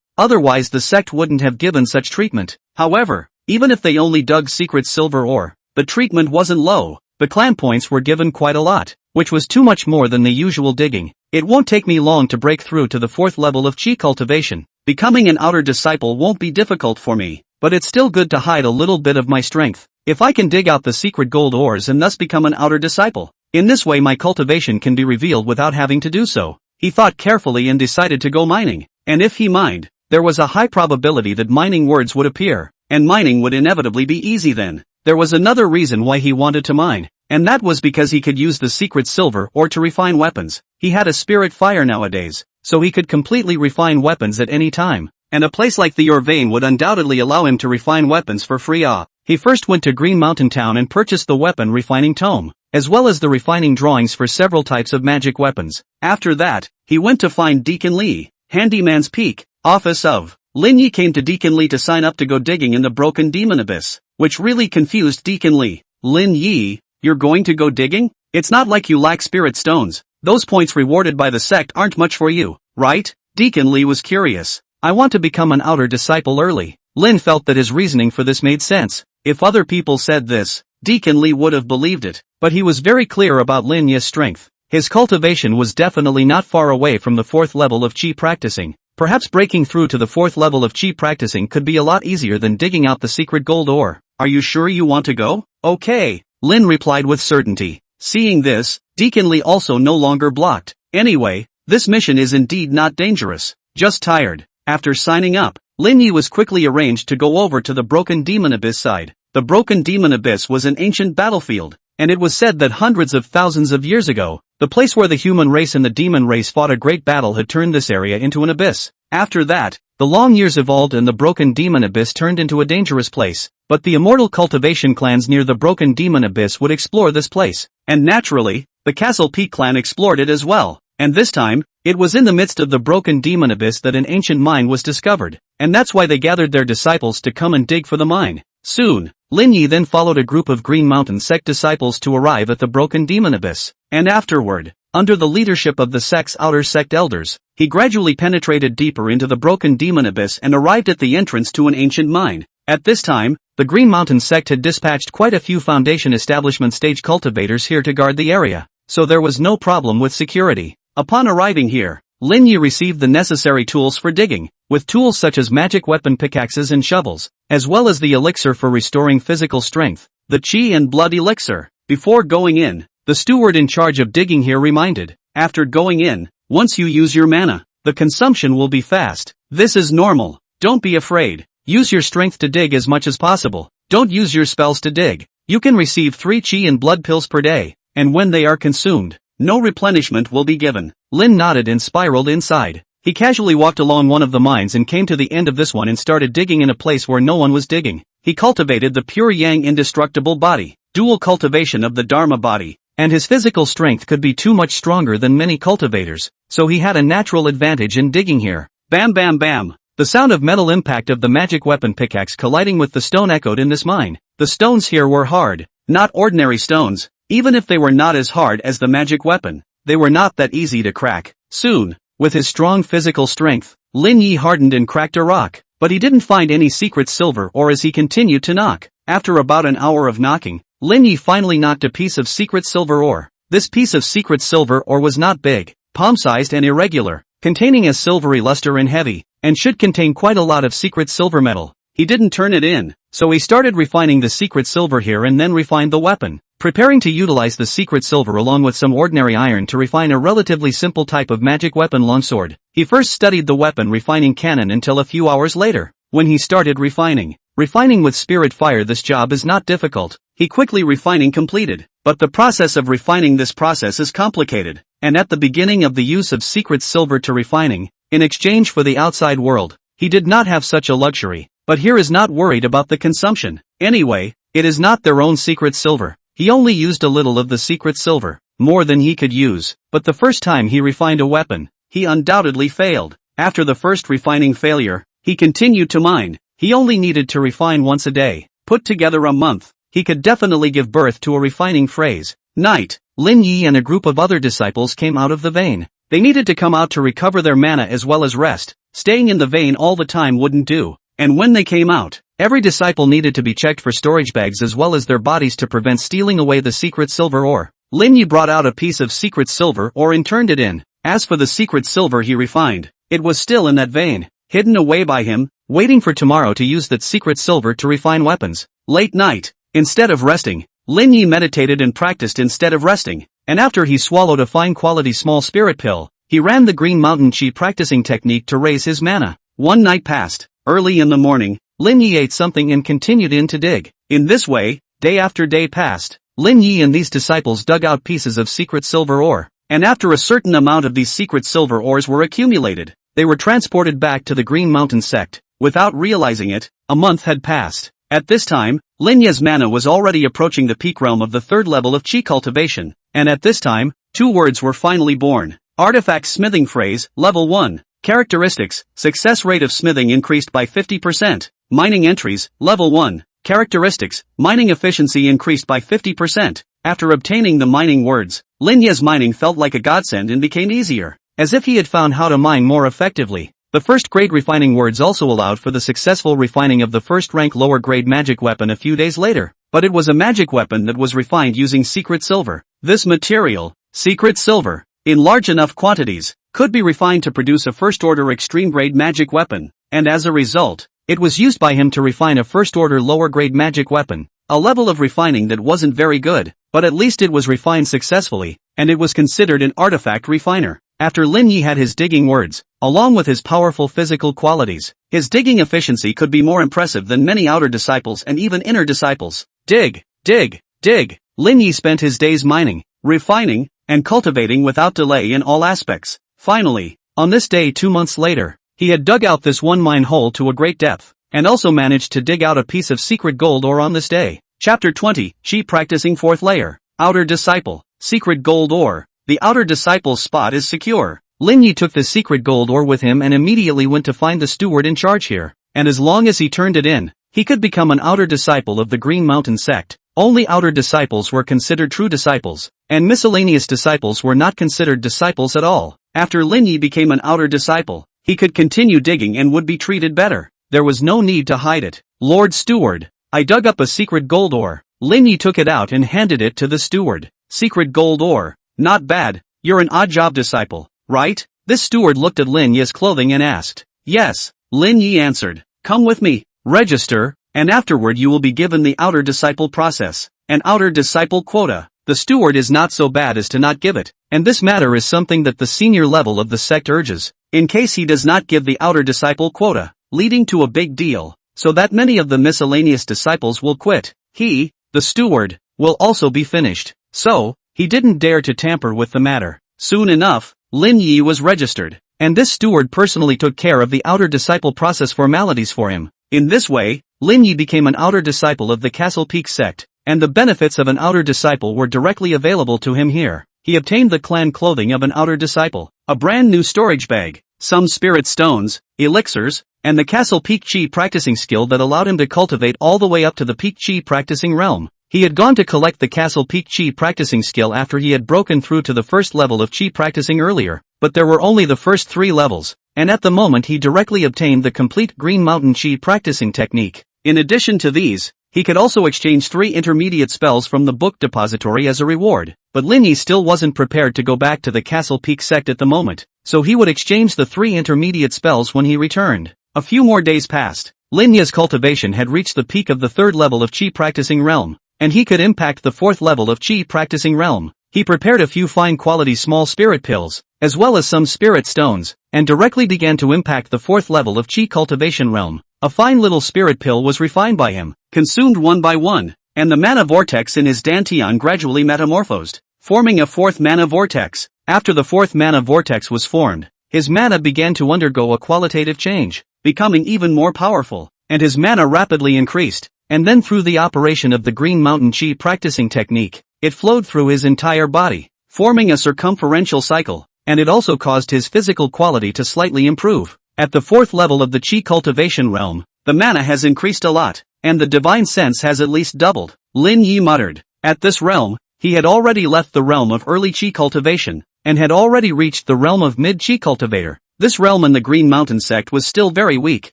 Otherwise the sect wouldn't have given such treatment. However, even if they only dug secret silver ore, the treatment wasn't low. The clan points were given quite a lot, which was too much more than the usual digging. It won't take me long to break through to the 4th level of chi cultivation. Becoming an outer disciple won't be difficult for me, but it's still good to hide a little bit of my strength. If I can dig out the secret gold ores and thus become an outer disciple, in this way my cultivation can be revealed without having to do so. He thought carefully and decided to go mining, and if he mined, there was a high probability that mining words would appear, and mining would inevitably be easy then. There was another reason why he wanted to mine, and that was because he could use the secret silver ore to refine weapons. He had a spirit fire nowadays, so he could completely refine weapons at any time, and a place like the ore vein would undoubtedly allow him to refine weapons for free. He first went to Green Mountain Town and purchased the weapon refining tome, as well as the refining drawings for several types of magic weapons. After that, he went to find Deacon Lee, Handyman's Peak, office of. Lin Yi came to Deacon Lee to sign up to go digging in the broken demon abyss, which really confused Deacon Lee. Lin Yi, you're going to go digging? It's not like you lack spirit stones. Those points rewarded by the sect aren't much for you, right? Deacon Lee was curious. I want to become an outer disciple early. Lin felt that his reasoning for this made sense. If other people said this, Deacon Lee would have believed it, but he was very clear about Lin Yi's strength. His cultivation was definitely not far away from the 4th level of chi practicing. Perhaps breaking through to the 4th level of chi practicing could be a lot easier than digging out the secret gold ore. Are you sure you want to go? Okay, Lin replied with certainty. Seeing this, Deacon Lee also no longer blocked. Anyway, this mission is indeed not dangerous, just tired. After signing up, Lin Yi was quickly arranged to go over to the Broken Demon Abyss side. The Broken Demon Abyss was an ancient battlefield, and it was said that hundreds of thousands of years ago, the place where the human race and the demon race fought a great battle had turned this area into an abyss. After that, the long years evolved and the Broken Demon Abyss turned into a dangerous place, but the immortal cultivation clans near the Broken Demon Abyss would explore this place, and naturally, the Castle Peak clan explored it as well, and this time, it was in the midst of the Broken Demon Abyss that an ancient mine was discovered, and that's why they gathered their disciples to come and dig for the mine. Soon, Lin Yi then followed a group of Green Mountain sect disciples to arrive at the Broken Demon Abyss, and afterward, under the leadership of the sect's outer sect elders, he gradually penetrated deeper into the Broken Demon Abyss and arrived at the entrance to an ancient mine. At this time, the Green Mountain sect had dispatched quite a few Foundation Establishment stage cultivators here to guard the area, so there was no problem with security. Upon arriving here, Lin Yi received the necessary tools for digging, with tools such as magic weapon pickaxes and shovels, as well as the elixir for restoring physical strength, the chi and blood elixir. Before going in, the steward in charge of digging here reminded, after going in, once you use your mana, the consumption will be fast. This is normal. Don't be afraid. Use your strength to dig as much as possible. Don't use your spells to dig. You can receive 3 chi and blood pills per day, and when they are consumed, no replenishment will be given. Lin nodded and spiraled inside. He casually walked along one of the mines and came to the end of this one and started digging in a place where no one was digging. He cultivated the pure yang indestructible body, dual cultivation of the Dharma body, and his physical strength could be too much stronger than many cultivators, so he had a natural advantage in digging here. Bam bam bam! The sound of metal impact of the magic weapon pickaxe colliding with the stone echoed in this mine. The stones here were hard, not ordinary stones. Even if they were not as hard as the magic weapon, they were not that easy to crack. Soon, with his strong physical strength, Lin Yi hardened and cracked a rock, but he didn't find any secret silver ore as he continued to knock. After about an hour of knocking, Lin Yi finally knocked a piece of secret silver ore. This piece of secret silver ore was not big, palm-sized and irregular, containing a silvery luster and heavy, and should contain quite a lot of secret silver metal. he didn't turn it in, so he started refining the secret silver here and then refined the weapon, preparing to utilize the secret silver along with some ordinary iron to refine a relatively simple type of magic weapon longsword. He first studied the weapon refining cannon until a few hours later, when he started refining. Refining with spirit fire. This job is not difficult. He quickly refining completed, but the process of refining this process is complicated, and at the beginning of the use of secret silver to refining, in exchange for the outside world, he did not have such a luxury, but here is not worried about the consumption. Anyway, it is not their own secret silver. He only used a little of the secret silver, more than he could use, but the first time he refined a weapon, he undoubtedly failed. After the first refining failure, he continued to mine. He only needed to refine once a day. Put together a month, he could definitely give birth to a refining phrase. Night, Lin Yi and a group of other disciples came out of the vein. They needed to come out to recover their mana as well as rest. Staying in the vein all the time wouldn't do, and when they came out, every disciple needed to be checked for storage bags as well as their bodies to prevent stealing away the secret silver ore. Lin Yi brought out a piece of secret silver ore and turned it in. As for the secret silver he refined, it was still in that vein, hidden away by him, waiting for tomorrow to use that secret silver to refine weapons. Late night, instead of resting, Lin Yi meditated and practiced instead of resting, and after he swallowed a fine quality small spirit pill, he ran the Green Mountain Chi practicing technique to raise his mana. One night passed. Early in the morning, Lin Yi ate something and continued in to dig. In this way, day after day passed. Lin Yi and these disciples dug out pieces of secret silver ore, and after a certain amount of these secret silver ores were accumulated, they were transported back to the Green Mountain sect. Without realizing it, a month had passed. At this time, Lin Yi's mana was already approaching the peak realm of the third level of Chi cultivation, and at this time, two words were finally born. Artifact smithing phrase, level 1. Characteristics, success rate of smithing increased by 50%. Mining entries, level 1. Characteristics, mining efficiency increased by 50%. After obtaining the mining words, Lin Yi's mining felt like a godsend and became easier, as if he had found how to mine more effectively. The first grade refining words also allowed for the successful refining of the first rank lower grade magic weapon a few days later, but it was a magic weapon that was refined using secret silver. This material, secret silver, in large enough quantities, could be refined to produce a first-order extreme-grade magic weapon, and as a result, it was used by him to refine a first-order lower-grade magic weapon, a level of refining that wasn't very good, but at least it was refined successfully, and it was considered an artifact refiner. After Lin Yi had his digging words, along with his powerful physical qualities, his digging efficiency could be more impressive than many outer disciples and even inner disciples. Dig, dig, dig. Lin Yi spent his days mining, refining, and cultivating without delay in all aspects. Finally, on this day 2 months later, he had dug out this one mine hole to a great depth, and also managed to dig out a piece of secret gold ore on this day. Chapter 20, Chi practicing 4th layer. Outer disciple, secret gold ore. The outer disciple's spot is secure. Lin Yi took the secret gold ore with him and immediately went to find the steward in charge here, and as long as he turned it in, he could become an outer disciple of the Green Mountain sect. Only outer disciples were considered true disciples, and miscellaneous disciples were not considered disciples at all. After Lin Yi became an outer disciple, he could continue digging and would be treated better. There was no need to hide it. Lord Steward, I dug up a secret gold ore. Lin Yi took it out and handed it to the steward. Secret gold ore. Not bad. You're an odd job disciple, right? This steward looked at Lin Yi's clothing and asked. Yes, Lin Yi answered. Come with me, register, and afterward you will be given the outer disciple process, an outer disciple quota. The steward is not so bad as to not give it, and this matter is something that the senior level of the sect urges, in case he does not give the outer disciple quota, leading to a big deal, so that many of the miscellaneous disciples will quit. He, the steward, will also be finished. So, he didn't dare to tamper with the matter. Soon enough, Lin Yi was registered, and this steward personally took care of the outer disciple process formalities for him. In this way, Lin Yi became an outer disciple of the Castle Peak sect, and the benefits of an outer disciple were directly available to him here. He obtained the clan clothing of an outer disciple, a brand new storage bag, some spirit stones, elixirs, and the Castle Peak Chi practicing skill that allowed him to cultivate all the way up to the Peak Chi practicing realm. He had gone to collect the Castle Peak Chi practicing skill after he had broken through to the first level of Chi practicing earlier, but there were only the first 3 levels, and at the moment he directly obtained the complete Green Mountain Chi practicing technique. In addition to these, he could also exchange 3 intermediate spells from the book depository as a reward, but Lin Yi still wasn't prepared to go back to the Castle Peak sect at the moment, so he would exchange the 3 intermediate spells when he returned. A few more days passed. Lin Ye's cultivation had reached the peak of the third level of Qi practicing realm, and he could impact the fourth level of Qi practicing realm. He prepared a few fine quality small spirit pills, as well as some spirit stones, and directly began to impact the fourth level of Qi cultivation realm. A fine little spirit pill was refined by him, consumed one by one, and the mana vortex in his dantian gradually metamorphosed, forming a fourth mana vortex. After the fourth mana vortex was formed, his mana began to undergo a qualitative change, becoming even more powerful, and his mana rapidly increased, and then through the operation of the Green Mountain Qi practicing technique, it flowed through his entire body, forming a circumferential cycle, and it also caused his physical quality to slightly improve. At the fourth level of the Qi cultivation realm, the mana has increased a lot, and the divine sense has at least doubled. Lin Yi muttered. At this realm, he had already left the realm of early Qi cultivation, and had already reached the realm of mid-Qi cultivator. This realm in the Green Mountain sect was still very weak,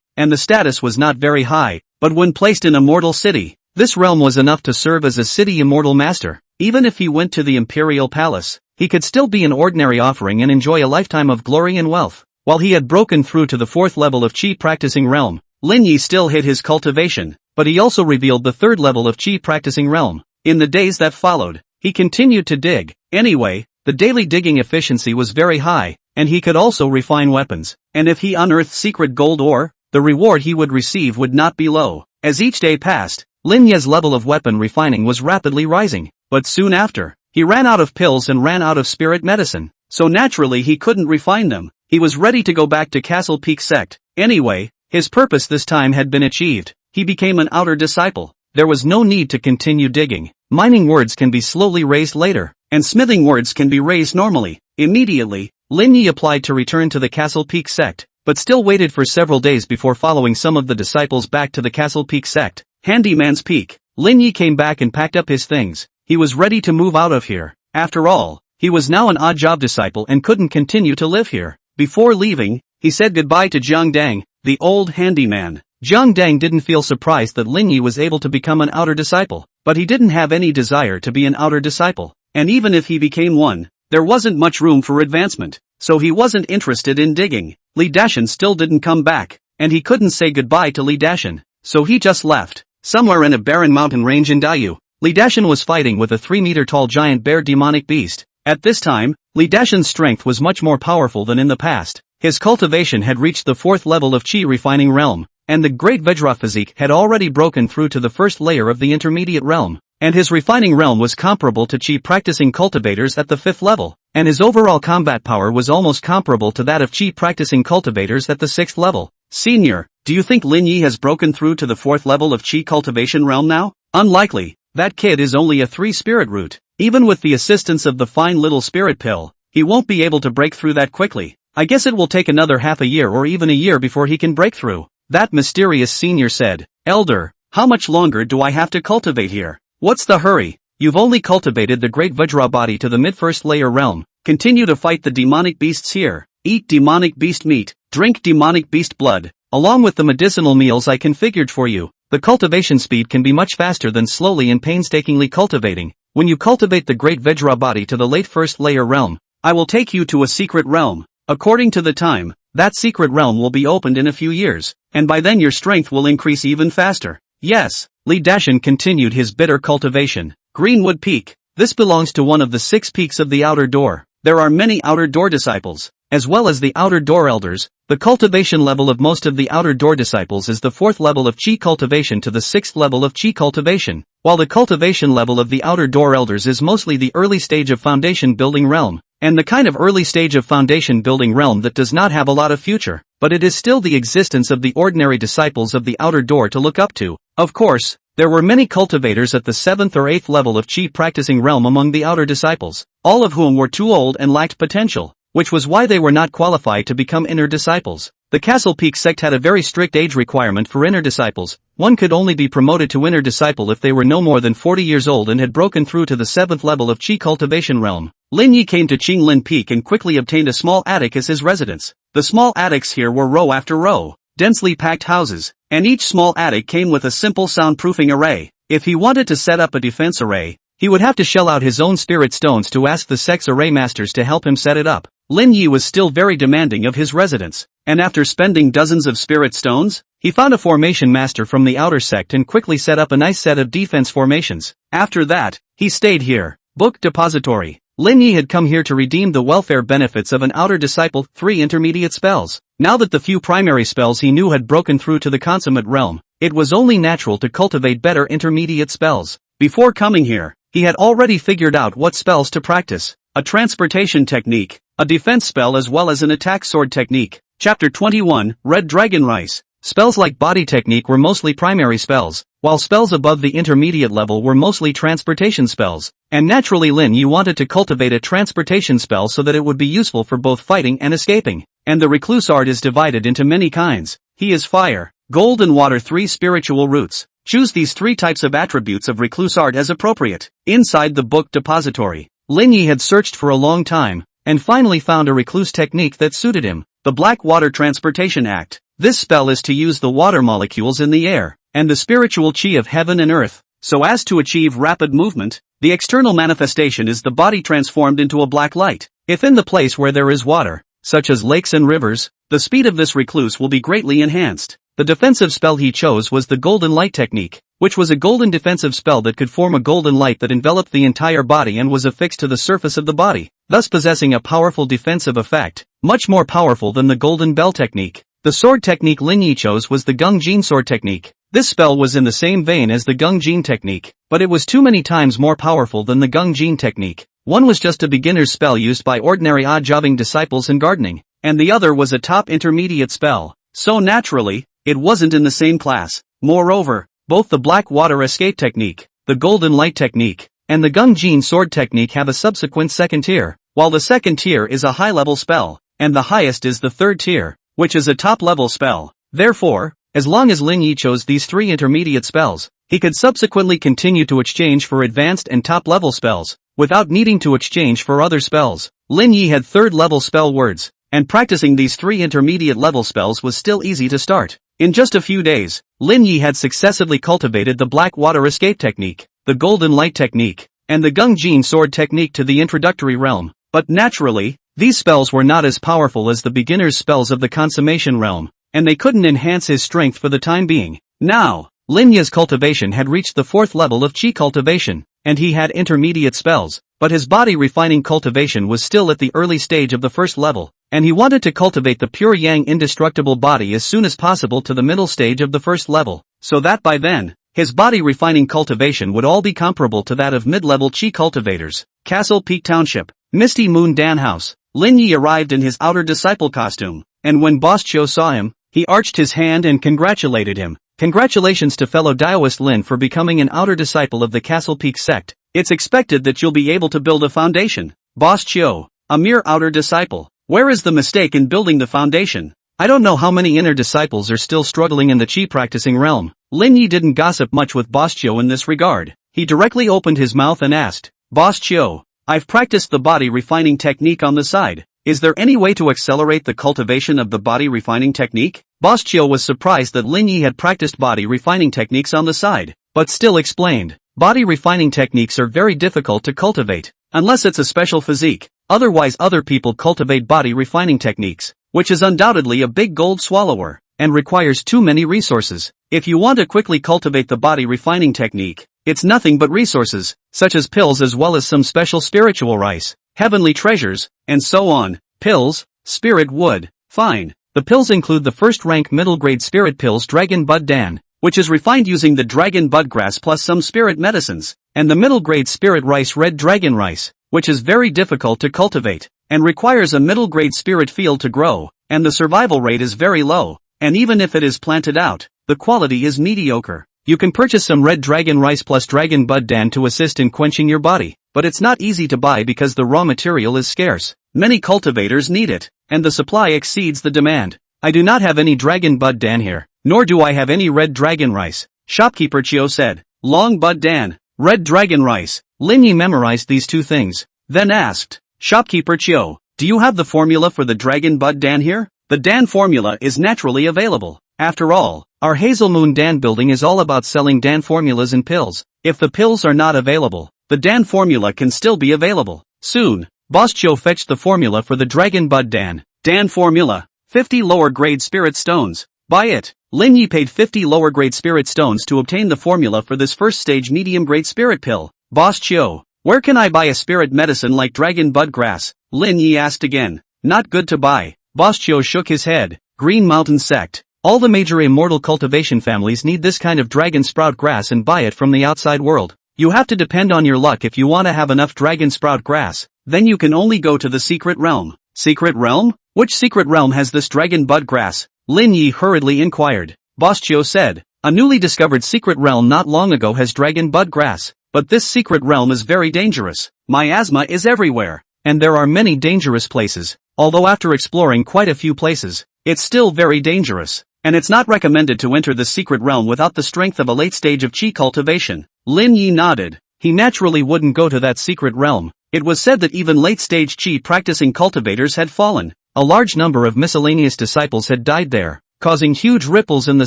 and the status was not very high, but when placed in a mortal city, this realm was enough to serve as a city immortal master. Even if he went to the imperial palace, he could still be an ordinary offering and enjoy a lifetime of glory and wealth. While he had broken through to the fourth level of Qi practicing realm, Lin Yi still hid his cultivation, but he also revealed the third level of Qi practicing realm. In the days that followed, he continued to dig. Anyway, the daily digging efficiency was very high, and he could also refine weapons, and if he unearthed secret gold ore, the reward he would receive would not be low. As each day passed, Lin Ye's level of weapon refining was rapidly rising, but soon after, he ran out of pills and ran out of spirit medicine, so naturally he couldn't refine them. He was ready to go back to Castle Peak sect. Anyway, his purpose this time had been achieved. He became an outer disciple. There was no need to continue digging. Mining words can be slowly raised later, and smithing words can be raised normally. Immediately, Lin Yi applied to return to the Castle Peak sect, but still waited for several days before following some of the disciples back to the Castle Peak sect. Handyman's Peak. Lin Yi came back and packed up his things. He was ready to move out of here. After all, he was now an odd job disciple and couldn't continue to live here. Before leaving, he said goodbye to Jiang Dang, the old handyman. Jiang Dang didn't feel surprised that Lin Yi was able to become an outer disciple, but he didn't have any desire to be an outer disciple, and even if he became one, there wasn't much room for advancement, so he wasn't interested in digging. Li Dashan still didn't come back, and he couldn't say goodbye to Li Dashan, so he just left. Somewhere in a barren mountain range in Dayu, Li Dashan was fighting with a 3-meter-tall giant bear demonic beast. At this time, Li Dashan's strength was much more powerful than in the past. His cultivation had reached the fourth level of Qi refining realm, and the great Vajra physique had already broken through to the first layer of the intermediate realm, and his refining realm was comparable to Qi practicing cultivators at the fifth level, and his overall combat power was almost comparable to that of Qi practicing cultivators at the sixth level. Senior, do you think Lin Yi has broken through to the fourth level of Qi cultivation realm now? Unlikely. That kid is only a 3-spirit root. Even with the assistance of the fine little spirit pill, he won't be able to break through that quickly. I guess it will take another half a year or even a year before he can break through. That mysterious senior said. Elder, how much longer do I have to cultivate here? What's the hurry? You've only cultivated the great Vajra body to the mid-first layer realm. Continue to fight the demonic beasts here. Eat demonic beast meat, drink demonic beast blood, along with the medicinal meals I configured for you. The cultivation speed can be much faster than slowly and painstakingly cultivating. When you cultivate the great Vajra body to the late first layer realm, I will take you to a secret realm. According to the time, that secret realm will be opened in a few years, and by then your strength will increase even faster. Yes, Li Dashan continued his bitter cultivation. Greenwood Peak. This belongs to one of the 6 peaks of the outer door. There are many outer door disciples, as well as the outer door elders. The cultivation level of most of the outer door disciples is the 4th level of Qi cultivation to the 6th level of Qi cultivation, while the cultivation level of the outer door elders is mostly the early stage of foundation building realm, and the kind of early stage of foundation building realm that does not have a lot of future, but it is still the existence of the ordinary disciples of the outer door to look up to. Of course, there were many cultivators at the 7th or 8th level of Qi practicing realm among the outer disciples, all of whom were too old and lacked potential, which was why they were not qualified to become inner disciples. The Castle Peak sect had a very strict age requirement for inner disciples. One could only be promoted to inner disciple if they were no more than 40 years old and had broken through to the 7th level of Qi cultivation realm. Lin Yi came to Qinglin Peak and quickly obtained a small attic as his residence. The small attics here were row after row, densely packed houses, and each small attic came with a simple soundproofing array. If he wanted to set up a defense array, he would have to shell out his own spirit stones to ask the sex array masters to help him set it up. Lin Yi was still very demanding of his residence, and after spending dozens of spirit stones, He found a formation master from the outer sect and quickly set up a nice set of defense formations. After that, he stayed here. Book Depository. Lin Yi had come here to redeem the welfare benefits of an outer disciple, 3 intermediate spells. Now that the few primary spells he knew had broken through to the consummate realm, it was only natural to cultivate better intermediate spells. Before coming here, he had already figured out what spells to practice. A transportation technique, a defense spell as well as an attack sword technique. Chapter 21, Red Dragon Rice. Spells like body technique were mostly primary spells, while spells above the intermediate level were mostly transportation spells. And naturally Lin Yi wanted to cultivate a transportation spell so that it would be useful for both fighting and escaping. And the recluse art is divided into many kinds. He is fire, gold and water, 3 spiritual roots. Choose these 3 types of attributes of recluse art as appropriate. Inside the book depository, Lin Yi had searched for a long time, and finally found a recluse technique that suited him. The Black Water Transportation Act. This spell is to use the water molecules in the air, and the spiritual chi of heaven and earth, so as to achieve rapid movement. The external manifestation is the body transformed into a black light. If in the place where there is water, such as lakes and rivers, the speed of this recluse will be greatly enhanced. The defensive spell he chose was the Golden Light Technique, which was a golden defensive spell that could form a golden light that enveloped the entire body and was affixed to the surface of the body, thus possessing a powerful defensive effect, much more powerful than the Golden Bell Technique. The sword technique Lin Yi chose was the Gung Jin Sword Technique. This spell was in the same vein as the Gung Jin Technique, but it was too many times more powerful than the Gung Jin Technique. One was just a beginner's spell used by ordinary odd-jobbing disciples in gardening, and the other was a top intermediate spell. So naturally, it wasn't in the same class. Moreover, both the Black Water Escape Technique, the Golden Light Technique, and the Gung Jin Sword Technique have a subsequent second tier, while the second tier is a high-level spell, and the highest is the third tier, which is a top-level spell. Therefore, as long as Lin Yi chose these 3 intermediate spells, he could subsequently continue to exchange for advanced and top-level spells, without needing to exchange for other spells. Lin Yi had third-level spell words, and practicing these 3 intermediate-level spells was still easy to start. In just a few days, Lin Yi had successively cultivated the Black Water Escape Technique, the Golden Light Technique, and the Gung Jin Sword Technique to the introductory realm. But naturally, these spells were not as powerful as the beginner's spells of the consummation realm, and they couldn't enhance his strength for the time being. Now, Lin Yi's cultivation had reached the 4th level of Qi cultivation, and he had intermediate spells, but his body refining cultivation was still at the early stage of the 1st level, and he wanted to cultivate the pure yang indestructible body as soon as possible to the middle stage of the 1st level, so that by then, his body refining cultivation would all be comparable to that of mid-level Qi cultivators. Castle Peak Township, Misty Moon Dan House. Lin Yi arrived in his outer disciple costume, and when Boss Chiu saw him, he arched his hand and congratulated him. Congratulations to fellow Daoist Lin for becoming an outer disciple of the Castle Peak sect. It's expected that you'll be able to build a foundation. Boss Chiu, a mere outer disciple. Where is the mistake in building the foundation? I don't know how many inner disciples are still struggling in the Qi practicing realm. Lin Yi didn't gossip much with Boss Chiu in this regard. He directly opened his mouth and asked, Boss Chiu, I've practiced the body refining technique on the side. Is there any way to accelerate the cultivation of the body refining technique? Boss Chiu was surprised that Lin Yi had practiced body refining techniques on the side, but still explained, body refining techniques are very difficult to cultivate, unless it's a special physique. Otherwise other people cultivate body refining techniques, which is undoubtedly a big gold swallower, and requires too many resources. If you want to quickly cultivate the body refining technique, it's nothing but resources, such as pills as well as some special spiritual rice, heavenly treasures, and so on. Pills, spirit wood. Fine. The pills include the first-rank middle-grade spirit pills Dragon Bud Dan, which is refined using the Dragon Bud grass plus some spirit medicines, and the middle-grade spirit rice Red Dragon Rice, which is very difficult to cultivate, and requires a middle-grade spirit field to grow, and the survival rate is very low, and even if it is planted out, the quality is mediocre. You can purchase some Red Dragon Rice plus Dragon Bud Dan to assist in quenching your body, but it's not easy to buy because the raw material is scarce. Many cultivators need it, and the supply exceeds the demand. I do not have any Dragon Bud Dan here, nor do I have any Red Dragon Rice, shopkeeper Chiu said. Long Bud Dan, Red Dragon Rice. Lin Yi memorized these 2 things, then asked, shopkeeper Chiu, do you have the formula for the Dragon Bud Dan here? The Dan formula is naturally available. After all, our Hazel Moon Dan building is all about selling Dan formulas and pills. If the pills are not available, the Dan formula can still be available. Soon, Boss Chiu fetched the formula for the Dragon Bud Dan. Dan formula, 50 lower grade spirit stones. Buy it. Lin Yi paid 50 lower grade spirit stones to obtain the formula for this first stage medium grade spirit pill. Boss Chiu, where can I buy a spirit medicine like dragon bud grass? Lin Yi asked again. Not good to buy. Boss Chiu shook his head. Green Mountain Sect. All the major immortal cultivation families need this kind of dragon sprout grass and buy it from the outside world. You have to depend on your luck if you want to have enough dragon sprout grass. Then you can only go to the secret realm. Secret realm? Which secret realm has this dragon bud grass? Lin Yi hurriedly inquired. Boss Chiu said. A newly discovered secret realm not long ago has dragon bud grass. But this secret realm is very dangerous. Miasma is everywhere. And there are many dangerous places. Although after exploring quite a few places, it's still very dangerous. And it's not recommended to enter the secret realm without the strength of a late stage of chi cultivation. Lin Yi nodded. He naturally wouldn't go to that secret realm. It was said that even late stage chi practicing cultivators had fallen. A large number of miscellaneous disciples had died there, causing huge ripples in the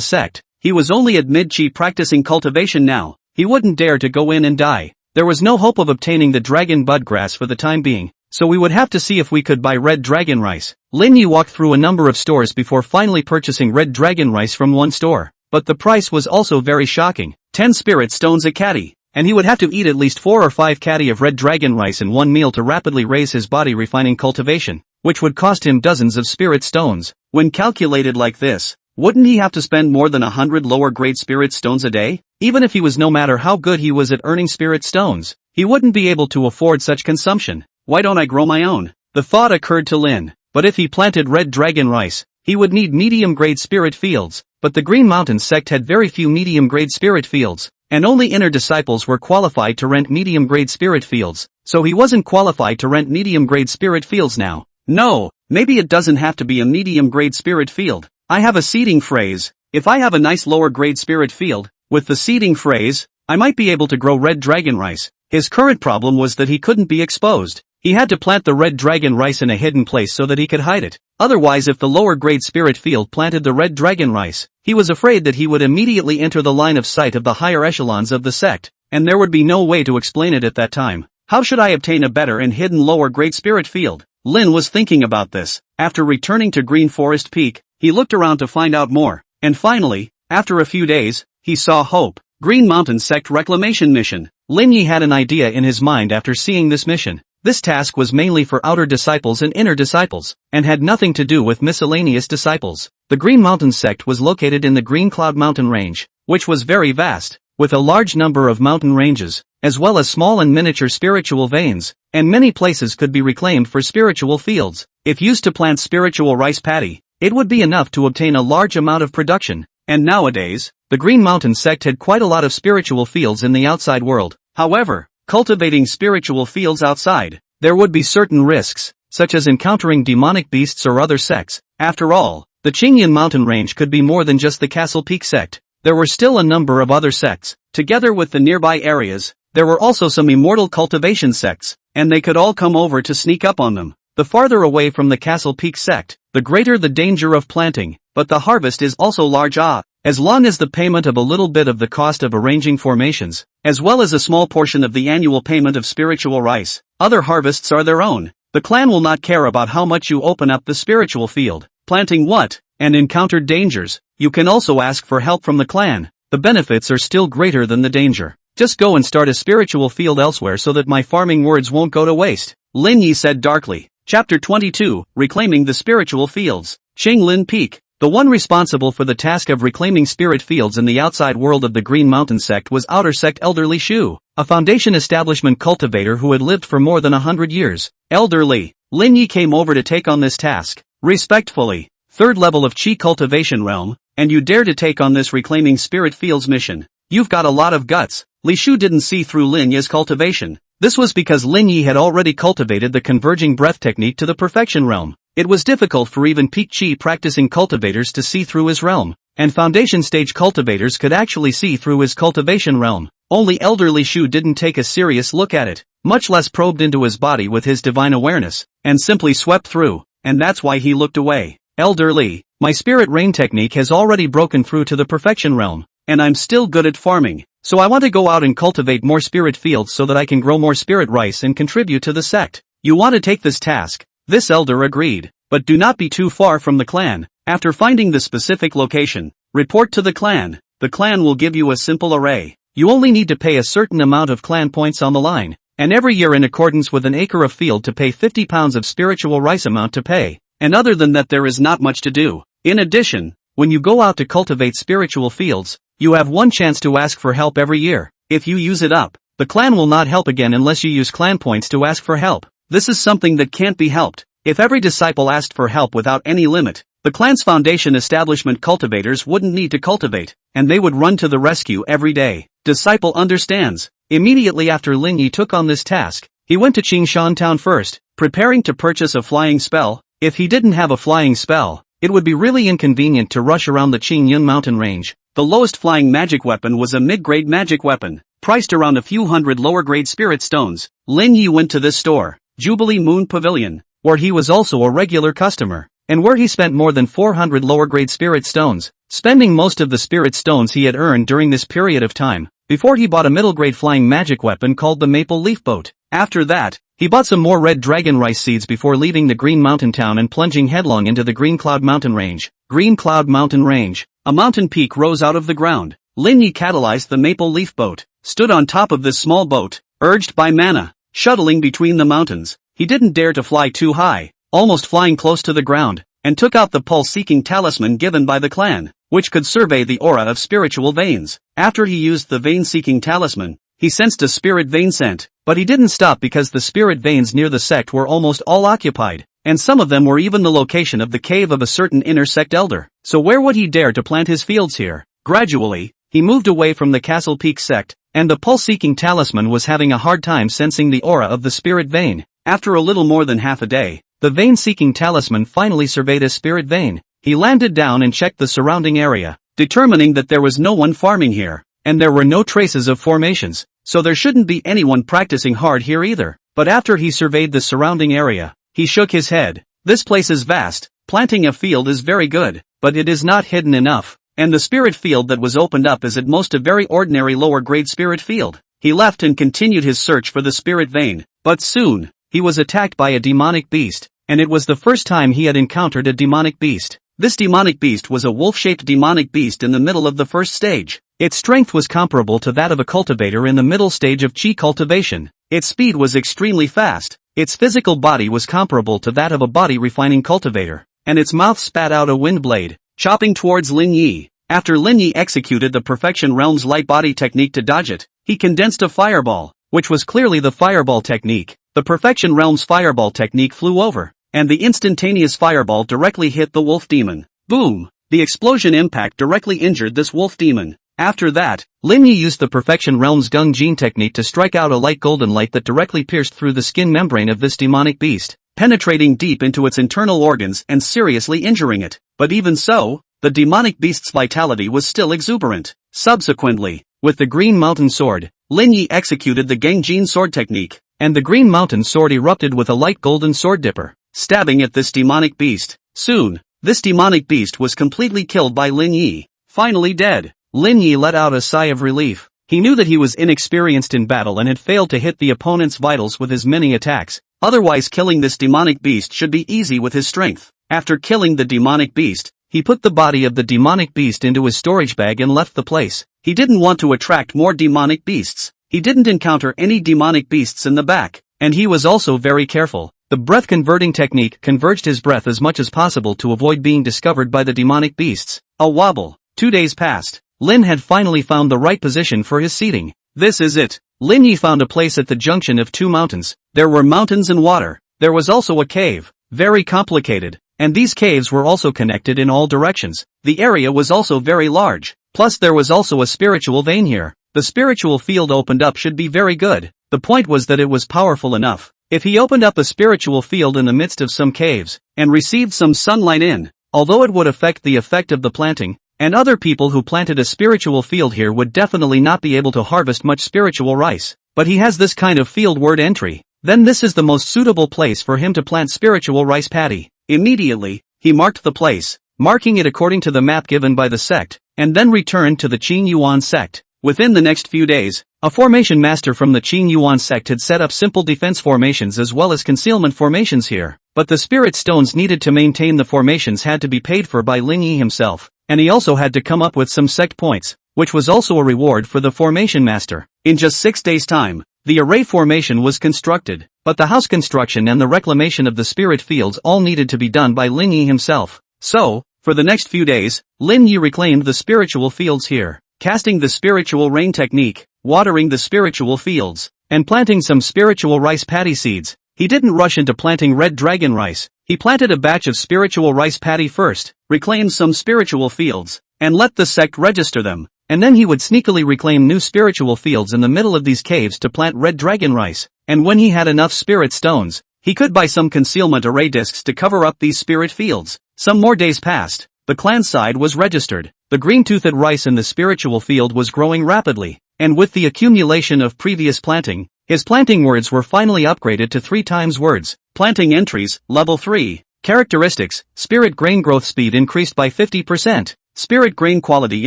sect. He was only at mid-chi practicing cultivation now. He wouldn't dare to go in and die. There was no hope of obtaining the dragon bud grass for the time being, so we would have to see if we could buy red dragon rice. Lin Yi walked through a number of stores before finally purchasing red dragon rice from one store. But the price was also very shocking. 10 spirit stones a caddy. And he would have to eat at least 4 or 5 caddy of red dragon rice in one meal to rapidly raise his body refining cultivation, which would cost him dozens of spirit stones. When calculated like this, wouldn't he have to spend more than 100 lower grade spirit stones a day? Even if he was, no matter how good he was at earning spirit stones, he wouldn't be able to afford such consumption. Why don't I grow my own? The thought occurred to Lin. But if he planted red dragon rice, he would need medium grade spirit fields. But the Green Mountain sect had very few medium grade spirit fields, and only inner disciples were qualified to rent medium grade spirit fields, so he wasn't qualified to rent medium grade spirit fields now. No, maybe it doesn't have to be a medium grade spirit field. I have a seeding phrase. If I have a nice lower grade spirit field, with the seeding phrase, I might be able to grow red dragon rice. His current problem was that he couldn't be exposed. He had to plant the red dragon rice in a hidden place so that he could hide it. Otherwise, if the lower grade spirit field planted the red dragon rice, he was afraid that he would immediately enter the line of sight of the higher echelons of the sect, and there would be no way to explain it at that time. How should I obtain a better and hidden lower grade spirit field? Lin was thinking about this. After returning to Green Forest Peak, he looked around to find out more, and finally, after a few days, he saw hope. Green Mountain Sect Reclamation Mission. Lin Yi had an idea in his mind after seeing this mission. This task was mainly for outer disciples and inner disciples, and had nothing to do with miscellaneous disciples. The Green Mountain Sect was located in the Green Cloud Mountain Range, which was very vast, with a large number of mountain ranges, as well as small and miniature spiritual veins, and many places could be reclaimed for spiritual fields. If used to plant spiritual rice paddy, it would be enough to obtain a large amount of production, and nowadays, the Green Mountain Sect had quite a lot of spiritual fields in the outside world. However, cultivating spiritual fields outside, there would be certain risks, such as encountering demonic beasts or other sects. After all, the Qingyan Mountain Range could be more than just the Castle Peak sect. There were still a number of other sects. Together with the nearby areas, there were also some immortal cultivation sects, and they could all come over to sneak up on them. The farther away from the Castle Peak sect, the greater the danger of planting, but the harvest is also large. As long as the payment of a little bit of the cost of arranging formations, as well as a small portion of the annual payment of spiritual rice, other harvests are their own. The clan will not care about how much you open up the spiritual field, planting what, and encountered dangers. You can also ask for help from the clan. The benefits are still greater than the danger. Just go and start a spiritual field elsewhere so that my farming words won't go to waste, Lin Yi said darkly. Chapter 22, Reclaiming the Spiritual Fields. Qinglin Peak. The one responsible for the task of reclaiming spirit fields in the outside world of the Green Mountain Sect was Outer Sect Elder Li Shu, a foundation establishment cultivator who had lived for more than 100 years. Elder Li, Lin Yi came over to take on this task. Respectfully, 3rd level of Qi cultivation realm, and you dare to take on this reclaiming spirit fields mission. You've got a lot of guts. Li Shu didn't see through Lin Yi's cultivation. This was because Lin Yi had already cultivated the converging breath technique to the perfection realm. It was difficult for even peak chi practicing cultivators to see through his realm, and foundation stage cultivators could actually see through his cultivation realm. Only Elder Li Shu didn't take a serious look at it, much less probed into his body with his divine awareness, and simply swept through, and that's why he looked away. Elder Li, my spirit rain technique has already broken through to the perfection realm, and I'm still good at farming, so I want to go out and cultivate more spirit fields so that I can grow more spirit rice and contribute to the sect. You want to take this task? This elder agreed, but do not be too far from the clan. After finding the specific location, report to the clan. The clan will give you a simple array. You only need to pay a certain amount of clan points on the line, and every year in accordance with an acre of field to pay 50 pounds of spiritual rice amount to pay, and other than that there is not much to do. In addition, when you go out to cultivate spiritual fields, you have one chance to ask for help every year. If you use it up, the clan will not help again unless you use clan points to ask for help. This is something that can't be helped. If every disciple asked for help without any limit, the clan's foundation establishment cultivators wouldn't need to cultivate, and they would run to the rescue every day. Disciple understands. Immediately after Lin Yi took on this task, he went to Qingshan town first, preparing to purchase a flying spell. If he didn't have a flying spell, it would be really inconvenient to rush around the Qingyun mountain range. The lowest flying magic weapon was a mid-grade magic weapon, priced around a few hundred lower-grade spirit stones. Lin Yi went to this store, Jubilee Moon Pavilion, where he was also a regular customer, and where he spent more than 400 lower-grade spirit stones, spending most of the spirit stones he had earned during this period of time, before he bought a middle-grade flying magic weapon called the Maple Leaf Boat. After that, he bought some more red dragon rice seeds before leaving the Green Mountain town and plunging headlong into the Green Cloud Mountain Range. Green Cloud Mountain Range. A mountain peak rose out of the ground. Lin Yi catalyzed the Maple Leaf Boat, stood on top of this small boat, urged by mana, shuttling between the mountains. He didn't dare to fly too high, almost flying close to the ground, and took out the pulse-seeking talisman given by the clan, which could survey the aura of spiritual veins. After he used the vein-seeking talisman, he sensed a spirit vein scent, but he didn't stop because the spirit veins near the sect were almost all occupied, and some of them were even the location of the cave of a certain inner sect elder. So where would he dare to plant his fields here? Gradually, he moved away from the Castle Peak sect, and the pulse-seeking talisman was having a hard time sensing the aura of the spirit vein. After a little more than half a day, the vein-seeking talisman finally surveyed a spirit vein. He landed down and checked the surrounding area, determining that there was no one farming here, and there were no traces of formations, so there shouldn't be anyone practicing hard here either. But after he surveyed the surrounding area, he shook his head. This place is vast. Planting a field is very good, but it is not hidden enough, and the spirit field that was opened up is at most a very ordinary lower-grade spirit field. He left and continued his search for the spirit vein, but soon, he was attacked by a demonic beast, and it was the first time he had encountered a demonic beast. This demonic beast was a wolf-shaped demonic beast in the middle of the first stage. Its strength was comparable to that of a cultivator in the middle stage of Qi cultivation. Its speed was extremely fast. Its physical body was comparable to that of a body-refining cultivator, and its mouth spat out a wind blade, chopping towards Lin Yi. After Lin Yi executed the Perfection Realm's light body technique to dodge it, he condensed a fireball, which was clearly the fireball technique. The Perfection Realm's fireball technique flew over, and the instantaneous fireball directly hit the wolf demon. Boom! The explosion impact directly injured this wolf demon. After that, Lin Yi used the Perfection Realm's Gung Jin technique to strike out a light golden light that directly pierced through the skin membrane of this demonic beast, penetrating deep into its internal organs and seriously injuring it. But even so, the demonic beast's vitality was still exuberant. Subsequently, with the Green Mountain Sword, Lin Yi executed the Gung Jin sword technique, and the Green Mountain Sword erupted with a light golden sword dipper, stabbing at this demonic beast. Soon, this demonic beast was completely killed by Lin Yi. Finally dead, Lin Yi let out a sigh of relief. He knew that he was inexperienced in battle and had failed to hit the opponent's vitals with his many attacks. Otherwise, killing this demonic beast should be easy with his strength. After killing the demonic beast, he put the body of the demonic beast into his storage bag and left the place. He didn't want to attract more demonic beasts. He didn't encounter any demonic beasts in the back, and he was also very careful. The breath-converting technique converged his breath as much as possible to avoid being discovered by the demonic beasts. A wobble. 2 days passed. Lin had finally found the right position for his seating. This is it. Lin Yi found a place at the junction of two mountains. There were mountains and water. There was also a cave. Very complicated. And these caves were also connected in all directions. The area was also very large. Plus there was also a spiritual vein here. The spiritual field opened up should be very good. The point was that it was powerful enough. If he opened up a spiritual field in the midst of some caves, and received some sunlight in, although it would affect the effect of the planting, and other people who planted a spiritual field here would definitely not be able to harvest much spiritual rice. But he has this kind of field word entry. Then this is the most suitable place for him to plant spiritual rice paddy. Immediately, he marked the place, marking it according to the map given by the sect, and then returned to the Qing Yuan sect. Within the next few days, a formation master from the Qing Yuan sect had set up simple defense formations as well as concealment formations here, but the spirit stones needed to maintain the formations had to be paid for by Lin Yi himself, and he also had to come up with some sect points, which was also a reward for the formation master. In just 6 days' time, the array formation was constructed, but the house construction and the reclamation of the spirit fields all needed to be done by Lin Yi himself. So, for the next few days, Lin Yi reclaimed the spiritual fields here, casting the spiritual rain technique, watering the spiritual fields, and planting some spiritual rice paddy seeds. He didn't rush into planting red dragon rice. He planted a batch of spiritual rice paddy first, reclaimed some spiritual fields, and let the sect register them. And then he would sneakily reclaim new spiritual fields in the middle of these caves to plant red dragon rice. And when he had enough spirit stones, he could buy some concealment array discs to cover up these spirit fields. Some more days passed. The clan side was registered. The green-toothed rice in the spiritual field was growing rapidly, and with the accumulation of previous planting, his planting words were finally upgraded to 3 times words. Planting entries, level 3. Characteristics, spirit grain growth speed increased by 50%. Spirit grain quality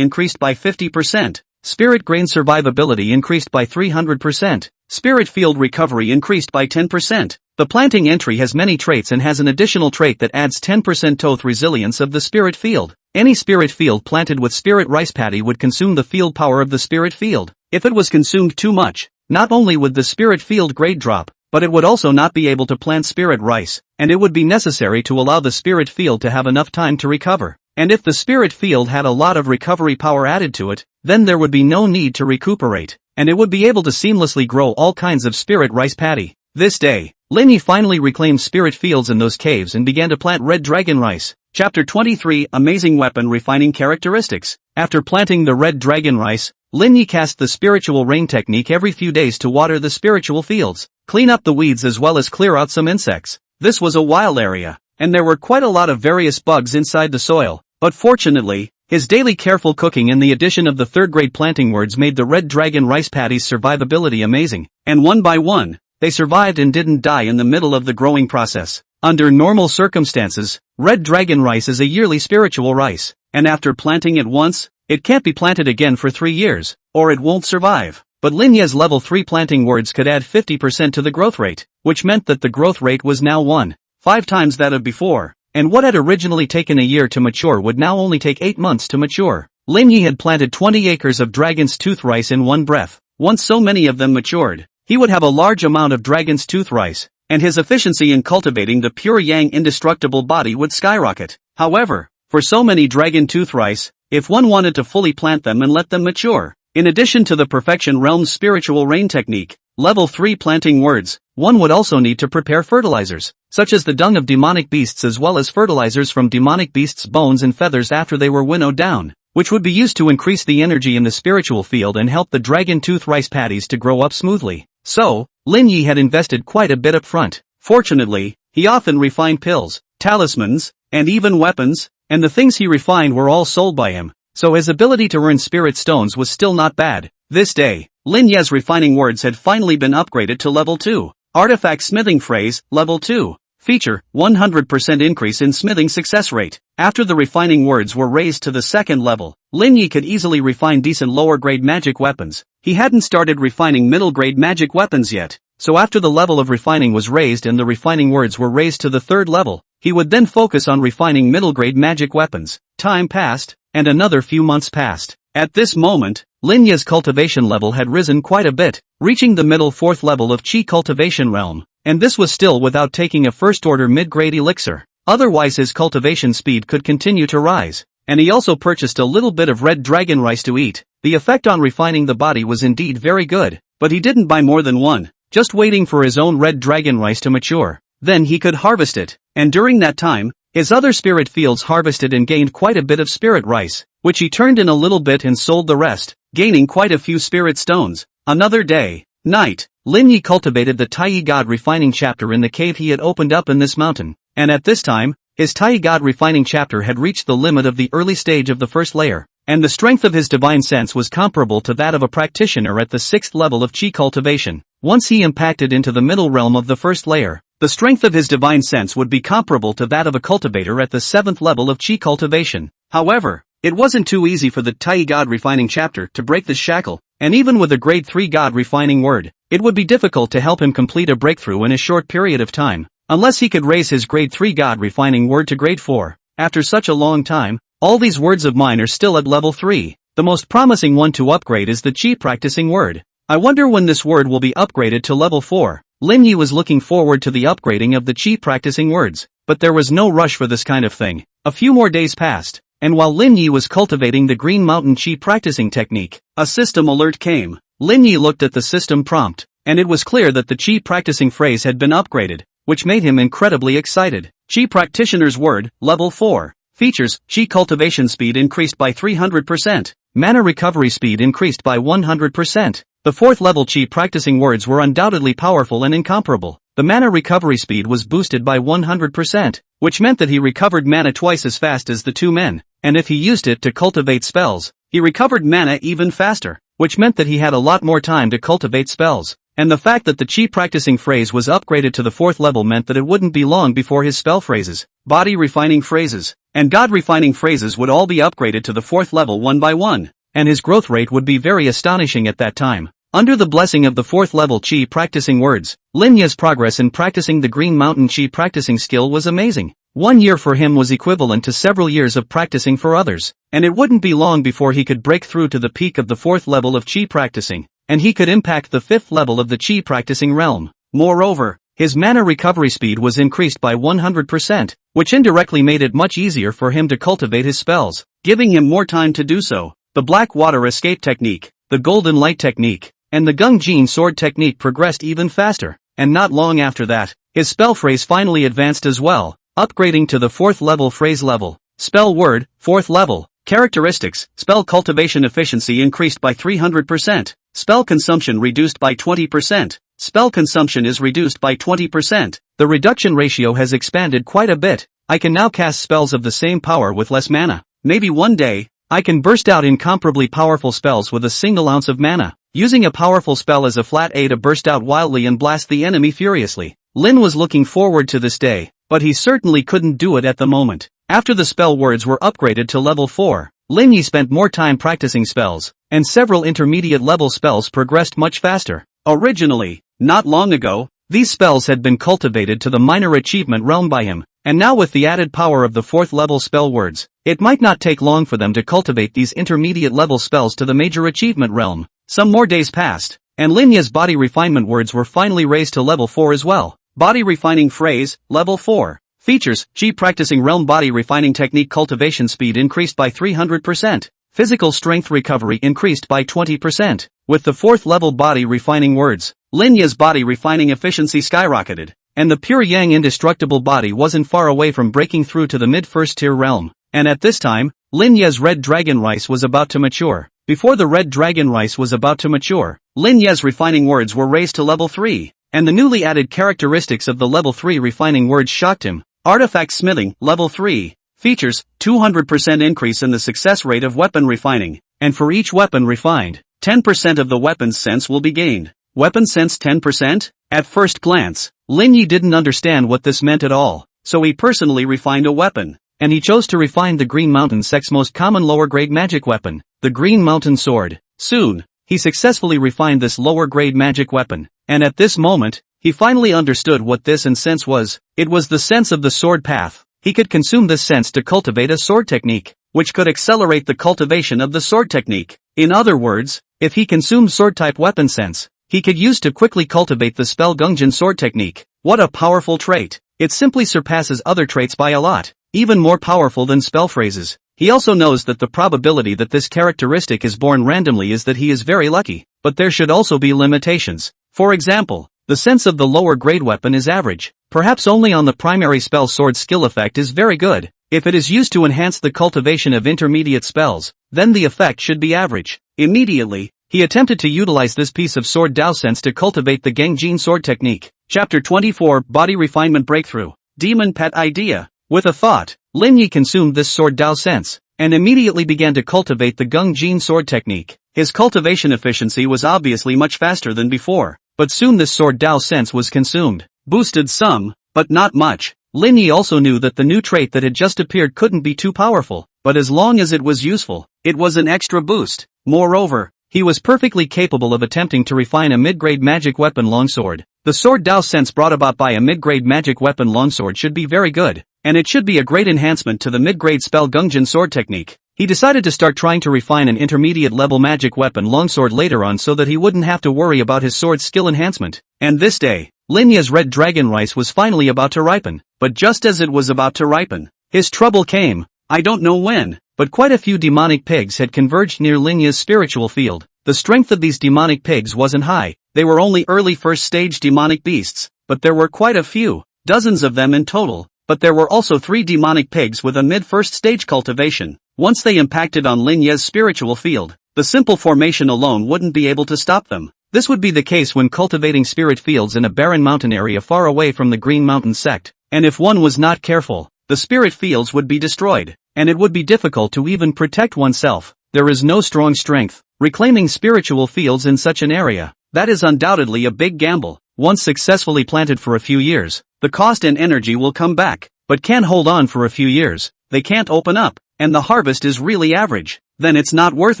increased by 50%. Spirit grain survivability increased by 300%. Spirit field recovery increased by 10%. The planting entry has many traits and has an additional trait that adds 10% to resilience of the spirit field. Any spirit field planted with spirit rice paddy would consume the field power of the spirit field. If it was consumed too much, not only would the spirit field grade drop, but it would also not be able to plant spirit rice, and it would be necessary to allow the spirit field to have enough time to recover. And if the spirit field had a lot of recovery power added to it, then there would be no need to recuperate, and it would be able to seamlessly grow all kinds of spirit rice paddy. This day, Lin Yi finally reclaimed spirit fields in those caves and began to plant red dragon rice. Chapter 23 Amazing Weapon Refining Characteristics. After planting the red dragon rice, Lin Yi cast the spiritual rain technique every few days to water the spiritual fields, clean up the weeds as well as clear out some insects. This was a wild area, and there were quite a lot of various bugs inside the soil. But fortunately, his daily careful cooking and the addition of the 3rd grade planting words made the red dragon rice paddy's survivability amazing, and one by one, they survived and didn't die in the middle of the growing process. Under normal circumstances, red dragon rice is a yearly spiritual rice, and after planting it once, it can't be planted again for 3 years, or it won't survive. But Lin Yi's level 3 planting words could add 50% to the growth rate, which meant that the growth rate was now 1.5 times that of before. And what had originally taken a year to mature would now only take 8 months to mature. Lin Yi had planted 20 acres of dragon's tooth rice in one breath. Once so many of them matured, he would have a large amount of dragon's tooth rice, and his efficiency in cultivating the pure yang indestructible body would skyrocket. However, for so many dragon tooth rice, if one wanted to fully plant them and let them mature, in addition to the perfection realm's spiritual rain technique, level 3 planting words, one would also need to prepare fertilizers, such as the dung of demonic beasts as well as fertilizers from demonic beasts' bones and feathers after they were winnowed down, which would be used to increase the energy in the spiritual field and help the dragon tooth rice paddies to grow up smoothly. So, Lin Yi had invested quite a bit up front. Fortunately, he often refined pills, talismans, and even weapons, and the things he refined were all sold by him, so his ability to earn spirit stones was still not bad. This day, Lin Yi's refining words had finally been upgraded to level 2. Artifact smithing phrase, level 2. Feature, 100% increase in smithing success rate. After the refining words were raised to the 2nd level, Lin Yi could easily refine decent lower-grade magic weapons. He hadn't started refining middle-grade magic weapons yet, so after the level of refining was raised and the refining words were raised to the 3rd level, he would then focus on refining middle-grade magic weapons. Time passed, and another few months passed. At this moment, Lin Yi's cultivation level had risen quite a bit, reaching the middle 4th level of Qi cultivation realm, and this was still without taking a first-order mid-grade elixir. Otherwise his cultivation speed could continue to rise, and he also purchased a little bit of red dragon rice to eat. The effect on refining the body was indeed very good, but he didn't buy more than one, just waiting for his own red dragon rice to mature. Then he could harvest it, and during that time, his other spirit fields harvested and gained quite a bit of spirit rice, which he turned in a little bit and sold the rest, gaining quite a few spirit stones. Another day, night, Lin Yi cultivated the Tai God refining chapter in the cave he had opened up in this mountain, and at this time, his Tai God refining chapter had reached the limit of the early stage of the 1st layer, and the strength of his divine sense was comparable to that of a practitioner at the 6th level of Qi cultivation. Once he impacted into the middle realm of the 1st layer, the strength of his divine sense would be comparable to that of a cultivator at the 7th level of Qi cultivation. However, it wasn't too easy for the Tai God refining chapter to break this shackle. and even with a grade 3 God-refining word, it would be difficult to help him complete a breakthrough in a short period of time, unless he could raise his grade 3 God-refining word to grade 4. After such a long time, all these words of mine are still at level 3. The most promising one to upgrade is the chi practicing word. I wonder when this word will be upgraded to level 4. Lin Yi was looking forward to the upgrading of the chi practicing words, but there was no rush for this kind of thing. A few more days passed, and while Lin Yi was cultivating the Green Mountain chi practicing technique, a system alert came. Lin Yi looked at the system prompt, and it was clear that the chi practicing phrase had been upgraded, which made him incredibly excited. Chi practitioner's word, level 4. Features: chi cultivation speed increased by 300%. Mana recovery speed increased by 100%. The 4th level chi practicing words were undoubtedly powerful and incomparable. The mana recovery speed was boosted by 100%, which meant that he recovered mana twice as fast as the 2 men, and if he used it to cultivate spells, he recovered mana even faster, which meant that he had a lot more time to cultivate spells. And the fact that the chi practicing phrase was upgraded to the 4th level meant that it wouldn't be long before his spell phrases, body refining phrases, and god refining phrases would all be upgraded to the 4th level one by one, and his growth rate would be very astonishing at that time. Under the blessing of the 4th level chi practicing words, Lin Yi's progress in practicing the Green Mountain chi practicing skill was amazing. 1 year for him was equivalent to several years of practicing for others, and it wouldn't be long before he could break through to the peak of the 4th level of chi practicing, and he could impact the 5th level of the chi practicing realm. Moreover, his mana recovery speed was increased by 100%, which indirectly made it much easier for him to cultivate his spells, giving him more time to do so. The Black Water Escape Technique, the Golden Light Technique, and the Gung Jin Sword Technique progressed even faster, and not long after that, his spell phrase finally advanced as well, upgrading to the 4th level phrase level. Spell word, 4th level. Characteristics: spell cultivation efficiency increased by 300%. Spell consumption reduced by 20%. Spell consumption is reduced by 20%. The reduction ratio has expanded quite a bit. I can now cast spells of the same power with less mana. Maybe one day, I can burst out incomparably powerful spells with a single ounce of mana, using a powerful spell as a flat A to burst out wildly and blast the enemy furiously. Lin was looking forward to this day, but he certainly couldn't do it at the moment. After the spell words were upgraded to level 4, Lin Yi spent more time practicing spells, and several intermediate level spells progressed much faster. Originally, not long ago, these spells had been cultivated to the minor achievement realm by him, and now with the added power of the 4th level spell words, it might not take long for them to cultivate these intermediate level spells to the major achievement realm. Some more days passed, and Lin Yi's body refinement words were finally raised to level 4 as well. Body refining phrase, level 4. Features: chi practicing realm body refining technique cultivation speed increased by 300%. Physical strength recovery increased by 20%. With the 4th level body refining words, Lin Yi's body refining efficiency skyrocketed, and the pure yang indestructible body wasn't far away from breaking through to the mid-first tier realm. And at this time, Lin Yi's red dragon rice was about to mature. Before the red dragon rice was about to mature, Lin Yi's refining words were raised to level 3, and the newly added characteristics of the level 3 refining words shocked him. Artifact smithing, level 3. Features: 200% increase in the success rate of weapon refining, and for each weapon refined, 10% of the weapon's sense will be gained. Weapon sense 10%? At first glance, Lin Yi didn't understand what this meant at all, so he personally refined a weapon, and he chose to refine the Green Mountain sect's most common lower-grade magic weapon, the Green Mountain Sword. Soon, he successfully refined this lower-grade magic weapon, and at this moment, he finally understood what this sense was. It was the sense of the sword path. He could consume this sense to cultivate a sword technique, which could accelerate the cultivation of the sword technique. In other words, if he consumed sword-type weapon sense, he could use to quickly cultivate the spell Gungjin sword technique. What a powerful trait! It simply surpasses other traits by a lot, even more powerful than spell phrases. He also knows that the probability that this characteristic is born randomly is that he is very lucky, but there should also be limitations. For example, the sense of the lower grade weapon is average. Perhaps only on the primary spell sword skill effect is very good. If it is used to enhance the cultivation of intermediate spells, then the effect should be average. Immediately, he attempted to utilize this piece of sword Dao sense to cultivate the Gengjin sword technique. Chapter 24, Body Refinement Breakthrough. Demon Pet Idea. With a thought, Lin Yi consumed this sword Dao sense, and immediately began to cultivate the Gengjin sword technique. His cultivation efficiency was obviously much faster than before, but soon this sword Dao sense was consumed. Boosted some, but not much. Lin Yi also knew that the new trait that had just appeared couldn't be too powerful, but as long as it was useful, it was an extra boost. Moreover, he was perfectly capable of attempting to refine a mid-grade magic weapon longsword. The sword Dao sense brought about by a mid-grade magic weapon longsword should be very good, and it should be a great enhancement to the mid-grade spell Gungjin sword technique. He decided to start trying to refine an intermediate-level magic weapon longsword later on so that he wouldn't have to worry about his sword's skill enhancement. And this day, Linya's red dragon rice was finally about to ripen. But just as it was about to ripen, his trouble came. I don't know when, but quite a few demonic pigs had converged near Linya's spiritual field. The strength of these demonic pigs wasn't high. They were only early first-stage demonic beasts, but there were quite a few, dozens of them in total. But there were also 3 demonic pigs with a mid-first stage cultivation. Once they impacted on Linya's spiritual field, the simple formation alone wouldn't be able to stop them. This would be the case when cultivating spirit fields in a barren mountain area far away from the Green Mountain sect. And if one was not careful, the spirit fields would be destroyed, and it would be difficult to even protect oneself. There is no strong strength. Reclaiming spiritual fields in such an area, that is undoubtedly a big gamble. Once successfully planted for a few years, the cost and energy will come back, but can't hold on for a few years. They can't open up, and the harvest is really average. Then it's not worth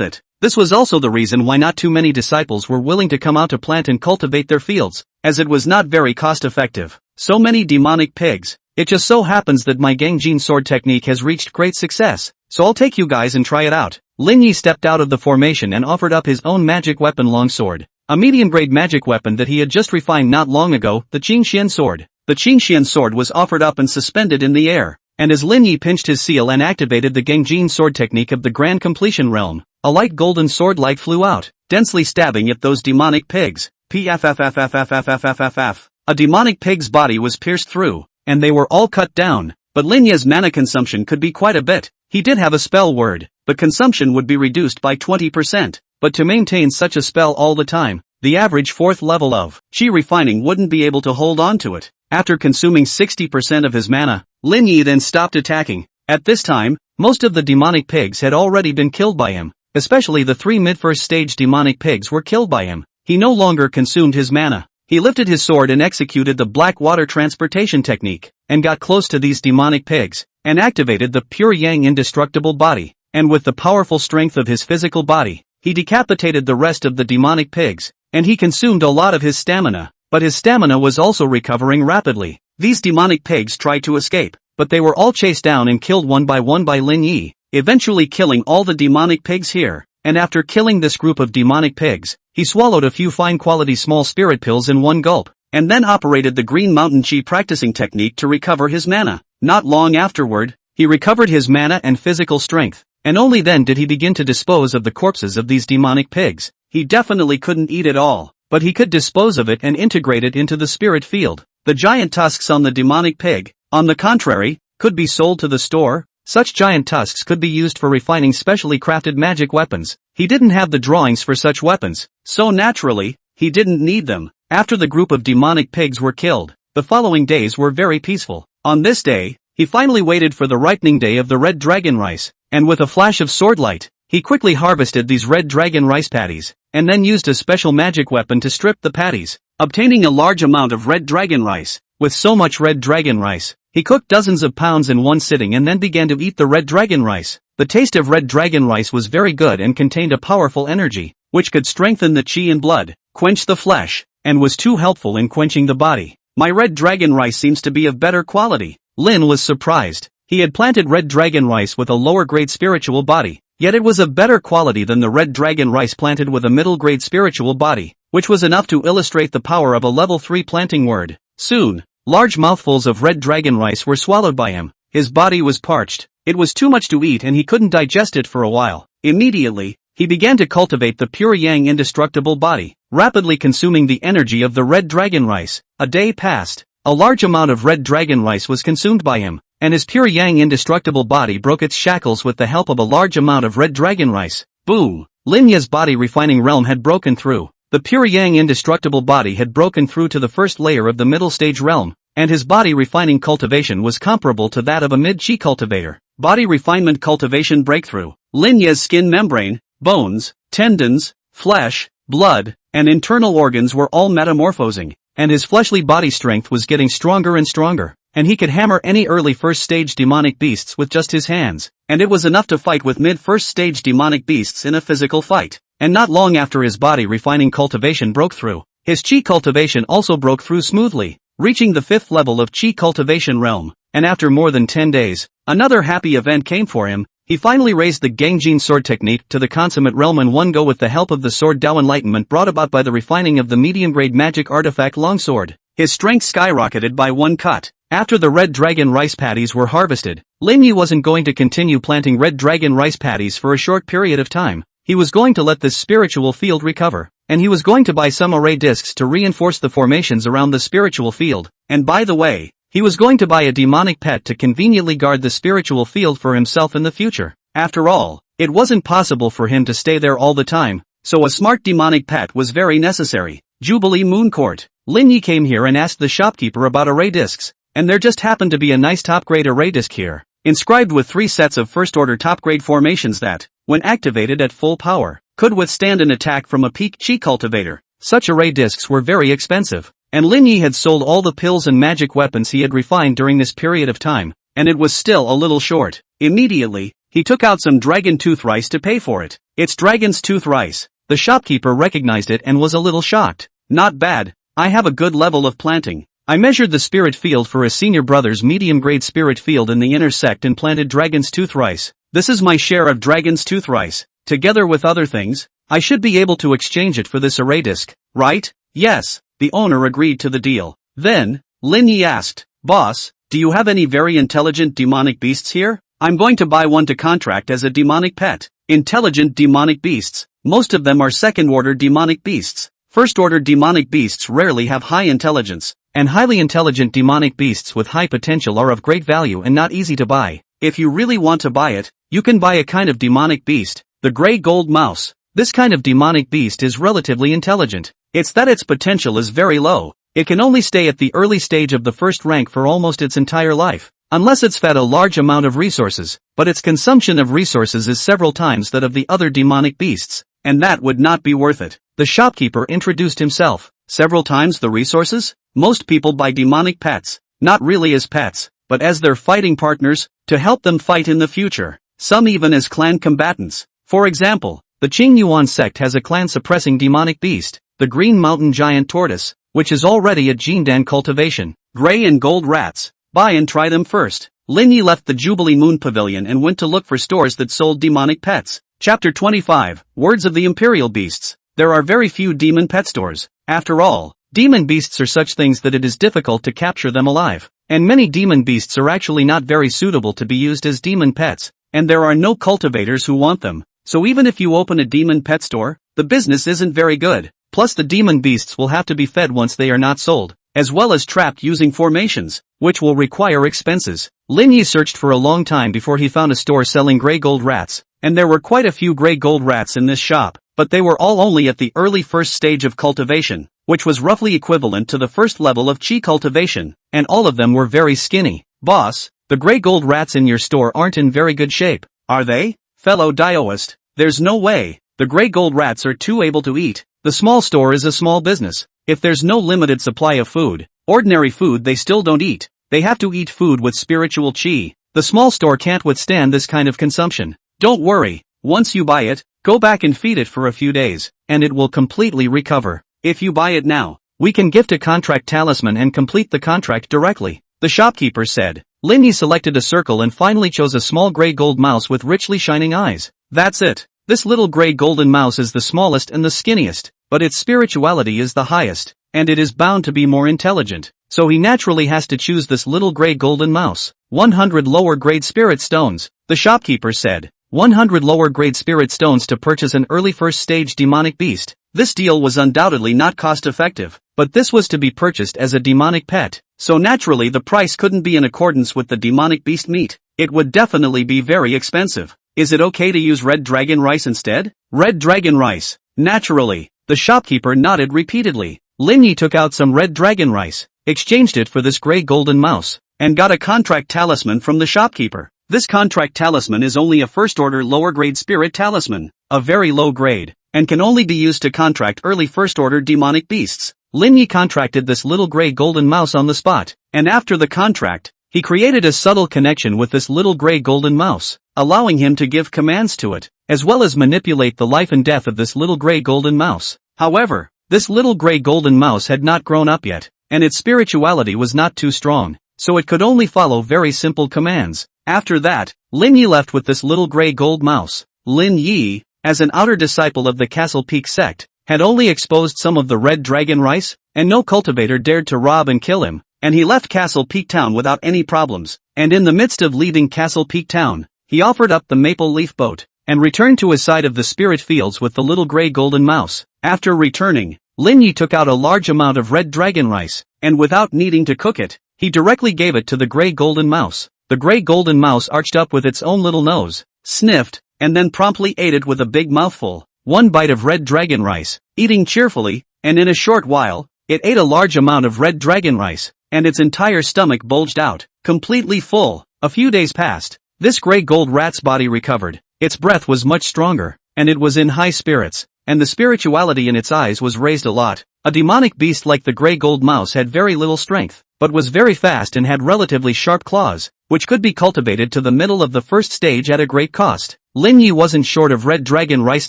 it. This was also the reason why not too many disciples were willing to come out to plant and cultivate their fields, as it was not very cost-effective. So many demonic pigs. It just so happens that my Gangjin sword technique has reached great success, so I'll take you guys and try it out. Lin Yi stepped out of the formation and offered up his own magic weapon longsword, a medium-grade magic weapon that he had just refined not long ago, the Qingxian sword. The Qingxian sword was offered up and suspended in the air, and as Lin Yi pinched his seal and activated the Gangjin sword technique of the Grand Completion realm, a light golden sword light flew out, densely stabbing at those demonic pigs. Pffffffffffff. A demonic pig's body was pierced through, and they were all cut down. But Lin Yi's mana consumption could be quite a bit. He did have a spell word, but consumption would be reduced by 20%. But to maintain such a spell all the time, the average 4th level of Qi refining wouldn't be able to hold on to it. After consuming 60% of his mana, Lin Yi then stopped attacking. At this time, most of the demonic pigs had already been killed by him. Especially the 3 mid-first stage demonic pigs were killed by him. He no longer consumed his mana. He lifted his sword and executed the black water transportation technique, and got close to these demonic pigs, and activated the pure yang indestructible body. And with the powerful strength of his physical body, he decapitated the rest of the demonic pigs, and he consumed a lot of his stamina. But his stamina was also recovering rapidly. These demonic pigs tried to escape, but they were all chased down and killed one by Lin Yi, eventually killing all the demonic pigs here. And after killing this group of demonic pigs, he swallowed a few fine-quality small spirit pills in one gulp, and then operated the Green Mountain Qi practicing technique to recover his mana. Not long afterward, he recovered his mana and physical strength, and only then did he begin to dispose of the corpses of these demonic pigs. He definitely couldn't eat it all, but he could dispose of it and integrate it into the spirit field. The giant tusks on the demonic pig, on the contrary, could be sold to the store. Such giant tusks could be used for refining specially crafted magic weapons. He didn't have the drawings for such weapons, so naturally, he didn't need them. After the group of demonic pigs were killed, the following days were very peaceful. On this day, he finally waited for the ripening day of the red dragon rice, and with a flash of sword light, he quickly harvested these red dragon rice patties, and then used a special magic weapon to strip the patties, obtaining a large amount of red dragon rice. With so much red dragon rice, he cooked dozens of pounds in one sitting and then began to eat the red dragon rice. The taste of red dragon rice was very good and contained a powerful energy, which could strengthen the qi in blood, quench the flesh, and was too helpful in quenching the body. My red dragon rice seems to be of better quality. Lin was surprised. He had planted red dragon rice with a lower grade spiritual body, yet it was of better quality than the red dragon rice planted with a middle grade spiritual body, which was enough to illustrate the power of a level 3 planting word. Soon, large mouthfuls of red dragon rice were swallowed by him. His body was parched. It was too much to eat and he couldn't digest it for a while. Immediately, he began to cultivate the pure yang indestructible body, rapidly consuming the energy of the red dragon rice. A day passed. A large amount of red dragon rice was consumed by him, and his pure yang indestructible body broke its shackles with the help of a large amount of red dragon rice. Boom! Lin Ye's body refining realm had broken through. The pure yang indestructible body had broken through to the first layer of the middle stage realm, and his body refining cultivation was comparable to that of a mid-Qi cultivator. Body refinement cultivation breakthrough. Lin Ye's skin membrane, bones, tendons, flesh, blood, and internal organs were all metamorphosing, and his fleshly body strength was getting stronger and stronger, and he could hammer any early first stage demonic beasts with just his hands, and it was enough to fight with mid first stage demonic beasts in a physical fight. and not long after his body refining cultivation broke through, his chi cultivation also broke through smoothly, reaching the 5th level of chi cultivation realm, and after more than 10 days, another happy event came for him. He finally raised the Gangjin sword technique to the consummate realm in one go with the help of the sword Dao enlightenment brought about by the refining of the medium-grade magic artifact longsword. His strength skyrocketed by one cut. After the red dragon rice paddies were harvested, Lin Yi wasn't going to continue planting red dragon rice paddies for a short period of time. He was going to let this spiritual field recover, and he was going to buy some array discs to reinforce the formations around the spiritual field, and by the way, he was going to buy a demonic pet to conveniently guard the spiritual field for himself in the future. After all, it wasn't possible for him to stay there all the time, so a smart demonic pet was very necessary. Jubilee Moon Court. Lin Yi came here and asked the shopkeeper about array discs, and there just happened to be a nice top-grade array disc here, inscribed with 3 sets of first-order top-grade formations that, when activated at full power, could withstand an attack from a peak chi cultivator. Such array discs were very expensive, and Lin Yi had sold all the pills and magic weapons he had refined during this period of time, and it was still a little short. Immediately, he took out some dragon tooth rice to pay for it. It's dragon's tooth rice. The shopkeeper recognized it and was a little shocked. Not bad, I have a good level of planting. I measured the spirit field for a senior brother's medium-grade spirit field in the inner sect and planted dragon's tooth rice. This is my share of dragon's tooth rice. Together with other things, I should be able to exchange it for this array disc, right? Yes. The owner agreed to the deal. Then, Lin Yi asked, "Boss, do you have any very intelligent demonic beasts here? I'm going to buy one to contract as a demonic pet." Intelligent demonic beasts. Most of them are second-order demonic beasts. First-order demonic beasts rarely have high intelligence, and highly intelligent demonic beasts with high potential are of great value and not easy to buy. If you really want to buy it, you can buy a kind of demonic beast, the gray gold mouse. This kind of demonic beast is relatively intelligent. It's that its potential is very low. It can only stay at the early stage of the first rank for almost its entire life, unless it's fed a large amount of resources, but its consumption of resources is several times that of the other demonic beasts, and that would not be worth it. The shopkeeper introduced himself. Several times the resources? Most people buy demonic pets, not really as pets, but as their fighting partners, to help them fight in the future. Some even as clan combatants. For example, the Qing Yuan sect has a clan-suppressing demonic beast, the Green Mountain Giant Tortoise, which is already at Jindan cultivation. Gray and gold rats. Buy and try them first. Lin Yi left the Jubilee Moon Pavilion and went to look for stores that sold demonic pets. Chapter 25, Words of the Imperial Beasts. There are very few demon pet stores. After all, demon beasts are such things that it is difficult to capture them alive. And many demon beasts are actually not very suitable to be used as demon pets, and there are no cultivators who want them. So even if you open a demon pet store, the business isn't very good. Plus the demon beasts will have to be fed once they are not sold, as well as trapped using formations, which will require expenses. Lin Yi searched for a long time before he found a store selling gray gold rats, and there were quite a few gray gold rats in this shop, but they were all only at the early first stage of cultivation, which was roughly equivalent to the first level of chi cultivation, and all of them were very skinny. Boss, the gray gold rats in your store aren't in very good shape, are they? Fellow Daoist, there's no way. The gray gold rats are too able to eat. The small store is a small business. If there's no limited supply of food, ordinary food they still don't eat. They have to eat food with spiritual chi. The small store can't withstand this kind of consumption. Don't worry, once you buy it, go back and feed it for a few days, and it will completely recover. If you buy it now, we can gift a contract talisman and complete the contract directly, the shopkeeper said. Lin Yi selected a circle and finally chose a small gray gold mouse with richly shining eyes. That's it. This little gray golden mouse is the smallest and the skinniest, but its spirituality is the highest, and it is bound to be more intelligent, so he naturally has to choose this little gray golden mouse. 100 lower grade spirit stones, the shopkeeper said. 100 lower grade spirit stones to purchase an early first stage demonic beast. This deal was undoubtedly not cost effective, but this was to be purchased as a demonic pet, so naturally the price couldn't be in accordance with the demonic beast meat. It would definitely be very expensive. Is it okay to use red dragon rice instead? Red dragon rice. Naturally. The shopkeeper nodded repeatedly. Lin Yi took out some red dragon rice, exchanged it for this gray golden mouse, and got a contract talisman from the shopkeeper. This contract talisman is only a first-order lower-grade spirit talisman, a very low grade, and can only be used to contract early first-order demonic beasts. Lin Yi contracted this little gray golden mouse on the spot, and after the contract, he created a subtle connection with this little gray golden mouse, allowing him to give commands to it, as well as manipulate the life and death of this little gray golden mouse. However, this little gray golden mouse had not grown up yet, and its spirituality was not too strong, so it could only follow very simple commands. After that, Lin Yi left with this little gray gold mouse. Lin Yi, as an outer disciple of the Castle Peak sect, had only exposed some of the red dragon rice, and no cultivator dared to rob and kill him, and he left Castle Peak Town without any problems, and in the midst of leaving Castle Peak Town, he offered up the maple leaf boat, and returned to his side of the spirit fields with the little gray golden mouse. After returning, Lin Yi took out a large amount of red dragon rice, and without needing to cook it, he directly gave it to the gray golden mouse. The gray golden mouse arched up with its own little nose, sniffed, and then promptly ate it with a big mouthful. One bite of red dragon rice, eating cheerfully, and in a short while, it ate a large amount of red dragon rice, and its entire stomach bulged out, completely full. A few days passed. This gray gold rat's body recovered, its breath was much stronger, and it was in high spirits, and the spirituality in its eyes was raised a lot. A demonic beast like the gray gold mouse had very little strength, but was very fast and had relatively sharp claws, which could be cultivated to the middle of the first stage at a great cost. Lin Yi wasn't short of red dragon rice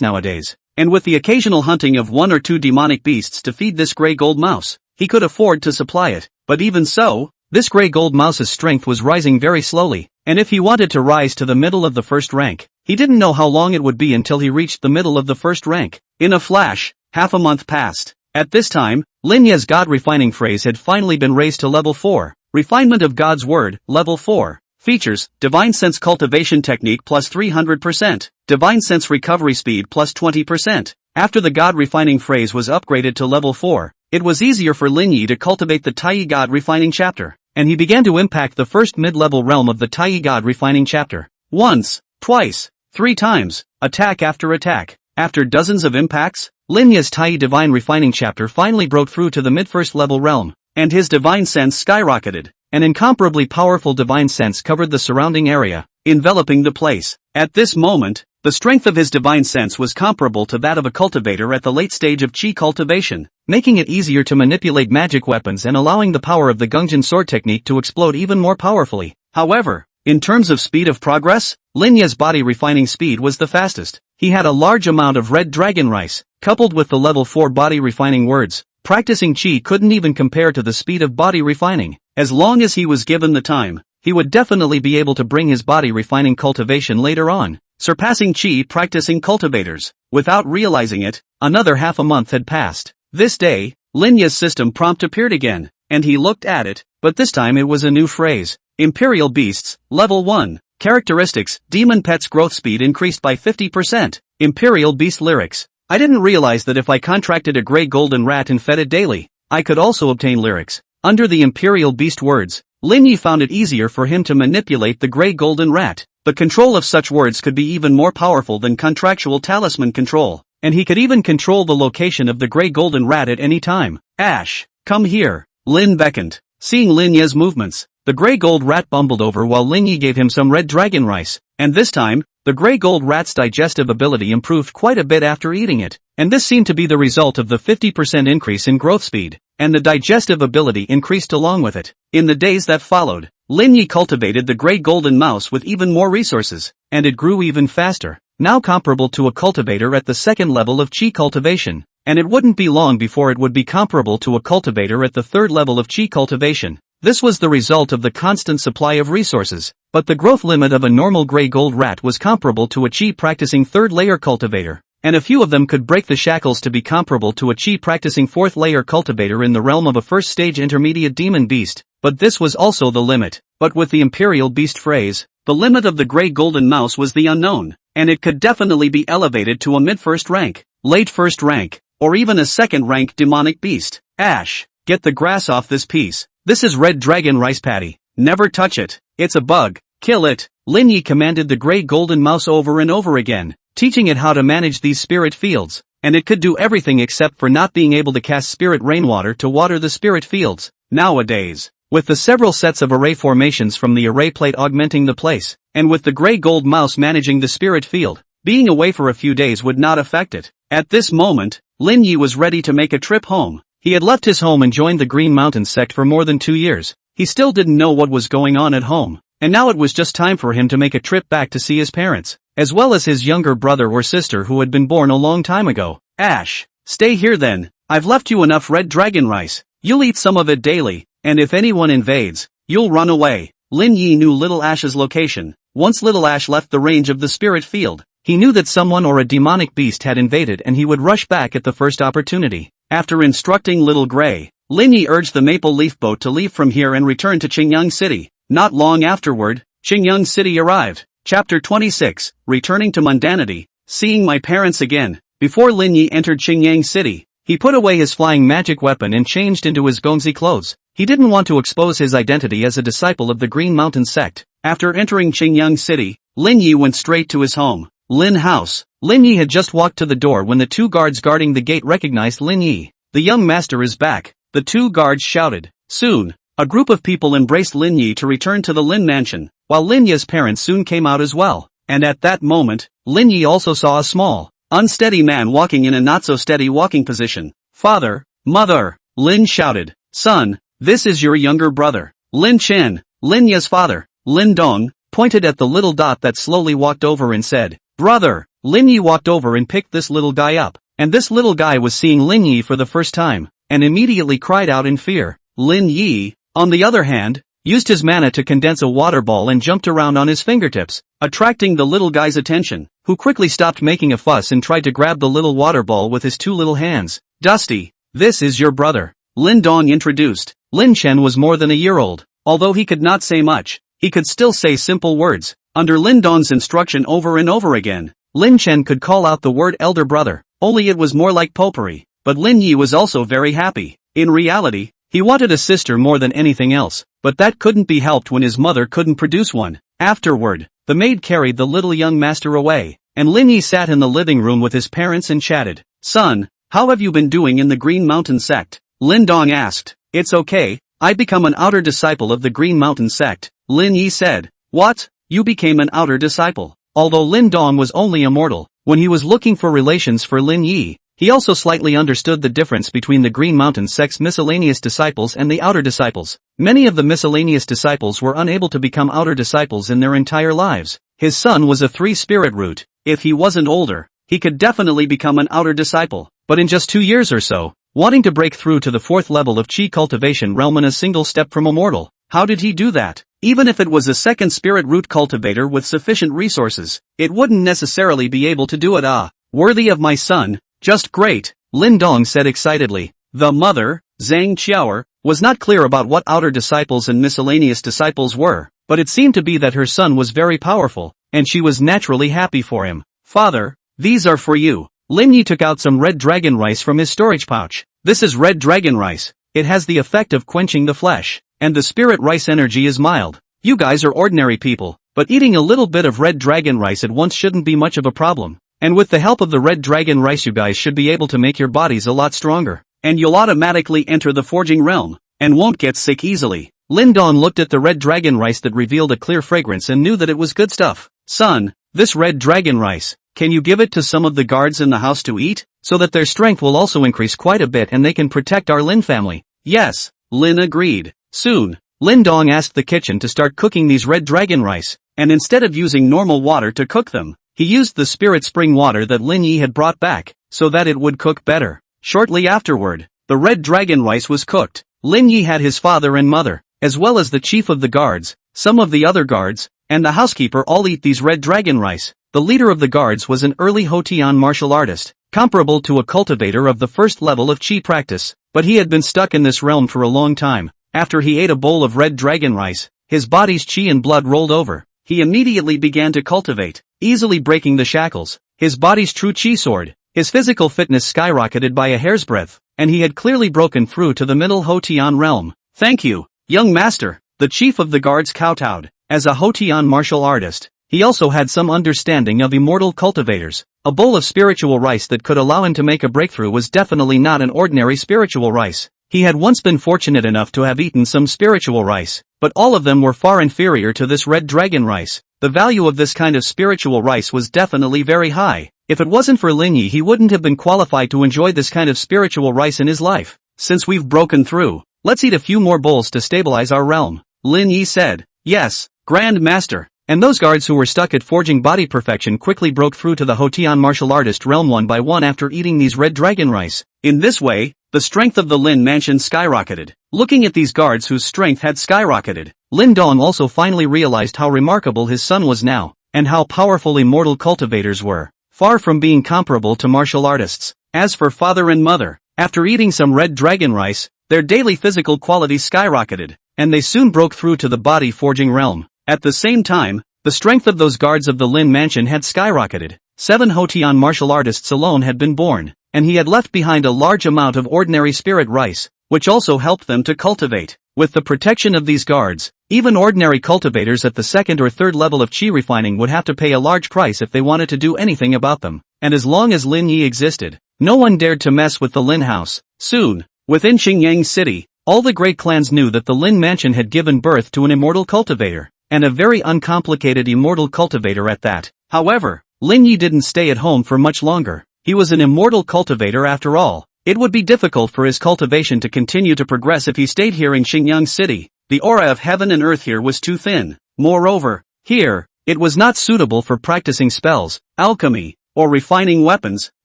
nowadays, and with the occasional hunting of one or two demonic beasts to feed this gray gold mouse, he could afford to supply it. But even so, this gray gold mouse's strength was rising very slowly, and if he wanted to rise to the middle of the first rank, he didn't know how long it would be until he reached the middle of the first rank. In a flash, half a month passed. At this time, Lin Yi's God refining phrase had finally been raised to level 4. Refinement of God's Word, level 4. Features, Divine Sense Cultivation Technique plus 300%, Divine Sense Recovery Speed plus 20%. After the God refining phrase was upgraded to level 4, it was easier for Lin Yi to cultivate the Tai God refining chapter, and he began to impact the first mid-level realm of the Tai God refining chapter. Once, twice, 3 times, attack after attack. After dozens of impacts, Lin Yi's Tai Divine Refining chapter finally broke through to the mid-first level realm, and his divine sense skyrocketed. An incomparably powerful divine sense covered the surrounding area, enveloping the place. At this moment, the strength of his divine sense was comparable to that of a cultivator at the late stage of Qi cultivation, making it easier to manipulate magic weapons and allowing the power of the Gungjin sword technique to explode even more powerfully. However, in terms of speed of progress, Lin Yi's body refining speed was the fastest. He had a large amount of red dragon rice, coupled with the level 4 body refining words. Practicing Qi couldn't even compare to the speed of body refining. As long as he was given the time, he would definitely be able to bring his body refining cultivation later on, surpassing Qi practicing cultivators. Without realizing it, another half a month had passed. This day, Lin Yi's system prompt appeared again, and he looked at it, but this time it was a new phrase. Imperial Beasts, Level 1. Characteristics, Demon Pet's growth speed increased by 50%. Imperial Beast Lyrics. I didn't realize that if I contracted a gray golden rat and fed it daily, I could also obtain lyrics. Under the Imperial Beast words, Lin Yi found it easier for him to manipulate the gray golden rat. The control of such words could be even more powerful than contractual talisman control, and he could even control the location of the gray golden rat at any time. Ash, come here. Lin beckoned. Seeing Lin Yi's movements, the gray gold rat bumbled over while Lin Yi gave him some red dragon rice, and this time, the gray gold rat's digestive ability improved quite a bit after eating it, and this seemed to be the result of the 50% increase in growth speed, and the digestive ability increased along with it. In the days that followed, Lin Yi cultivated the gray golden mouse with even more resources, and it grew even faster, now comparable to a cultivator at the second level of Qi cultivation, and it wouldn't be long before it would be comparable to a cultivator at the third level of Qi cultivation. This was the result of the constant supply of resources, but the growth limit of a normal gray gold rat was comparable to a Qi practicing third layer cultivator, and a few of them could break the shackles to be comparable to a Qi practicing fourth layer cultivator in the realm of a first stage intermediate demon beast, but this was also the limit. But with the Imperial Beast phrase, the limit of the gray golden mouse was the unknown, and it could definitely be elevated to a mid-first rank, late first rank, or even a second rank demonic beast. Ash, get the grass off this piece. This is red dragon rice patty. Never touch it. It's a bug. Kill it. Lin Yi commanded the gray golden mouse over and over again, teaching it how to manage these spirit fields, and it could do everything except for not being able to cast spirit rainwater to water the spirit fields. Nowadays, with the several sets of array formations from the array plate augmenting the place, and with the gray gold mouse managing the spirit field, being away for a few days would not affect it. At this moment, Lin Yi was ready to make a trip home. He had left his home and joined the Green Mountains sect for more than 2 years. he still didn't know what was going on at home, and now it was just time for him to make a trip back to see his parents, as well as his younger brother or sister who had been born a long time ago. Ash, stay here then, I've left you enough red dragon rice, you'll eat some of it daily, and if anyone invades, you'll run away. Lin Yi knew little Ash's location. Once little Ash left the range of the spirit field, he knew that someone or a demonic beast had invaded and he would rush back at the first opportunity. After instructing little Gray, Lin Yi urged the maple leaf boat to leave from here and return to Qingyang City. Not long afterward, Qingyang City arrived. Chapter 26, Returning to Mundanity. Seeing my parents again. Before Lin Yi entered Qingyang City, he put away his flying magic weapon and changed into his gongzi clothes. He didn't want to expose his identity as a disciple of the Green Mountain sect. After entering Qingyang City, Lin Yi went straight to his home, Lin House. Lin Yi had just walked to the door when the two guards guarding the gate recognized Lin Yi. The young master is back, the two guards shouted. Soon, a group of people embraced Lin Yi to return to the Lin mansion, while Lin Yi's parents soon came out as well. And at that moment, Lin Yi also saw a small, unsteady man walking in a not-so-steady walking position. Father, mother, Lin shouted. Son, this is your younger brother. Lin Chen, Lin Yi's father, Lin Dong, pointed at the little dot that slowly walked over and said, Brother. Lin Yi walked over and picked this little guy up, and this little guy was seeing Lin Yi for the first time, and immediately cried out in fear. Lin Yi, on the other hand, used his mana to condense a water ball and jumped around on his fingertips, attracting the little guy's attention, who quickly stopped making a fuss and tried to grab the little water ball with his two little hands. Dusty, this is your brother, Lin Dong introduced. Lin Chen was more than a year old. Although he could not say much, he could still say simple words. Under Lin Dong's instruction over and over again, Lin Chen could call out the word elder brother, only it was more like potpourri. But Lin Yi was also very happy. In reality, he wanted a sister more than anything else, but that couldn't be helped when his mother couldn't produce one. Afterward, the maid carried the little young master away, and Lin Yi sat in the living room with his parents and chatted. Son, how have you been doing in the Green Mountain sect? Lin Dong asked. It's okay, I become an outer disciple of the Green Mountain sect, Lin Yi said. What? You became an outer disciple? Although Lin Dong was only a mortal, when he was looking for relations for Lin Yi, he also slightly understood the difference between the Green Mountain sect's miscellaneous disciples and the outer disciples. Many of the miscellaneous disciples were unable to become outer disciples in their entire lives. His son was a 3-spirit root. If he wasn't older, he could definitely become an outer disciple. But in just 2 years or so, wanting to break through to the 4th level of Qi cultivation realm in a single step from a mortal, how did he do that? Even if it was a 2nd spirit root cultivator with sufficient resources, it wouldn't necessarily be able to do it. Worthy of my son, just great, Lin Dong said excitedly. The mother, Zhang Qiaoer, was not clear about what outer disciples and miscellaneous disciples were, but it seemed to be that her son was very powerful, and she was naturally happy for him. Father, these are for you. Lin Yi took out some red dragon rice from his storage pouch. This is red dragon rice. It has the effect of quenching the flesh, and the spirit rice energy is mild. You guys are ordinary people, but eating a little bit of red dragon rice at once shouldn't be much of a problem. And with the help of the red dragon rice you guys should be able to make your bodies a lot stronger. And you'll automatically enter the forging realm, and won't get sick easily. Lin Dong looked at the red dragon rice that revealed a clear fragrance and knew that it was good stuff. Son, this red dragon rice, can you give it to some of the guards in the house to eat, so that their strength will also increase quite a bit and they can protect our Lin family? Yes, Lin agreed. Soon, Lin Dong asked the kitchen to start cooking these red dragon rice, and instead of using normal water to cook them, he used the spirit spring water that Lin Yi had brought back, so that it would cook better. Shortly afterward, the red dragon rice was cooked. Lin Yi had his father and mother, as well as the chief of the guards, some of the other guards, and the housekeeper all eat these red dragon rice. The leader of the guards was an early Hotian martial artist, comparable to a cultivator of the 1st level of Qi practice, but he had been stuck in this realm for a long time. After he ate a bowl of red dragon rice, his body's Qi and blood rolled over. He immediately began to cultivate, easily breaking the shackles. His body's true Qi soared. His physical fitness skyrocketed by a hair's breadth, and he had clearly broken through to the middle Hotian realm. Thank you, young master, the chief of the guards kowtowed. As a Hotian martial artist, he also had some understanding of immortal cultivators. A bowl of spiritual rice that could allow him to make a breakthrough was definitely not an ordinary spiritual rice. He had once been fortunate enough to have eaten some spiritual rice, but all of them were far inferior to this red dragon rice. The value of this kind of spiritual rice was definitely very high. If it wasn't for Lin Yi, he wouldn't have been qualified to enjoy this kind of spiritual rice in his life. Since we've broken through, let's eat a few more bowls to stabilize our realm. Lin Yi said. Yes, Grand Master. And those guards who were stuck at forging body perfection quickly broke through to the Hotian martial artist realm one by one after eating these red dragon rice. In this way, the strength of the Lin mansion skyrocketed. Looking at these guards whose strength had skyrocketed, Lin Dong also finally realized how remarkable his son was now, and how powerful immortal cultivators were, far from being comparable to martial artists. As for father and mother, after eating some red dragon rice, their daily physical qualities skyrocketed, and they soon broke through to the body forging realm. At the same time, the strength of those guards of the Lin mansion had skyrocketed. 7 Hotian martial artists alone had been born, and he had left behind a large amount of ordinary spirit rice, which also helped them to cultivate. With the protection of these guards, even ordinary cultivators at the 2nd or 3rd level of qi refining would have to pay a large price if they wanted to do anything about them. And as long as Lin Yi existed, no one dared to mess with the Lin house. Soon, within Qingyang City, all the great clans knew that the Lin mansion had given birth to an immortal cultivator, and a very uncomplicated immortal cultivator at that. However, Lin Yi didn't stay at home for much longer. He was an immortal cultivator after all. It would be difficult for his cultivation to continue to progress if he stayed here in Xingyang City. The aura of heaven and earth here was too thin. Moreover, here, it was not suitable for practicing spells, alchemy, or refining weapons.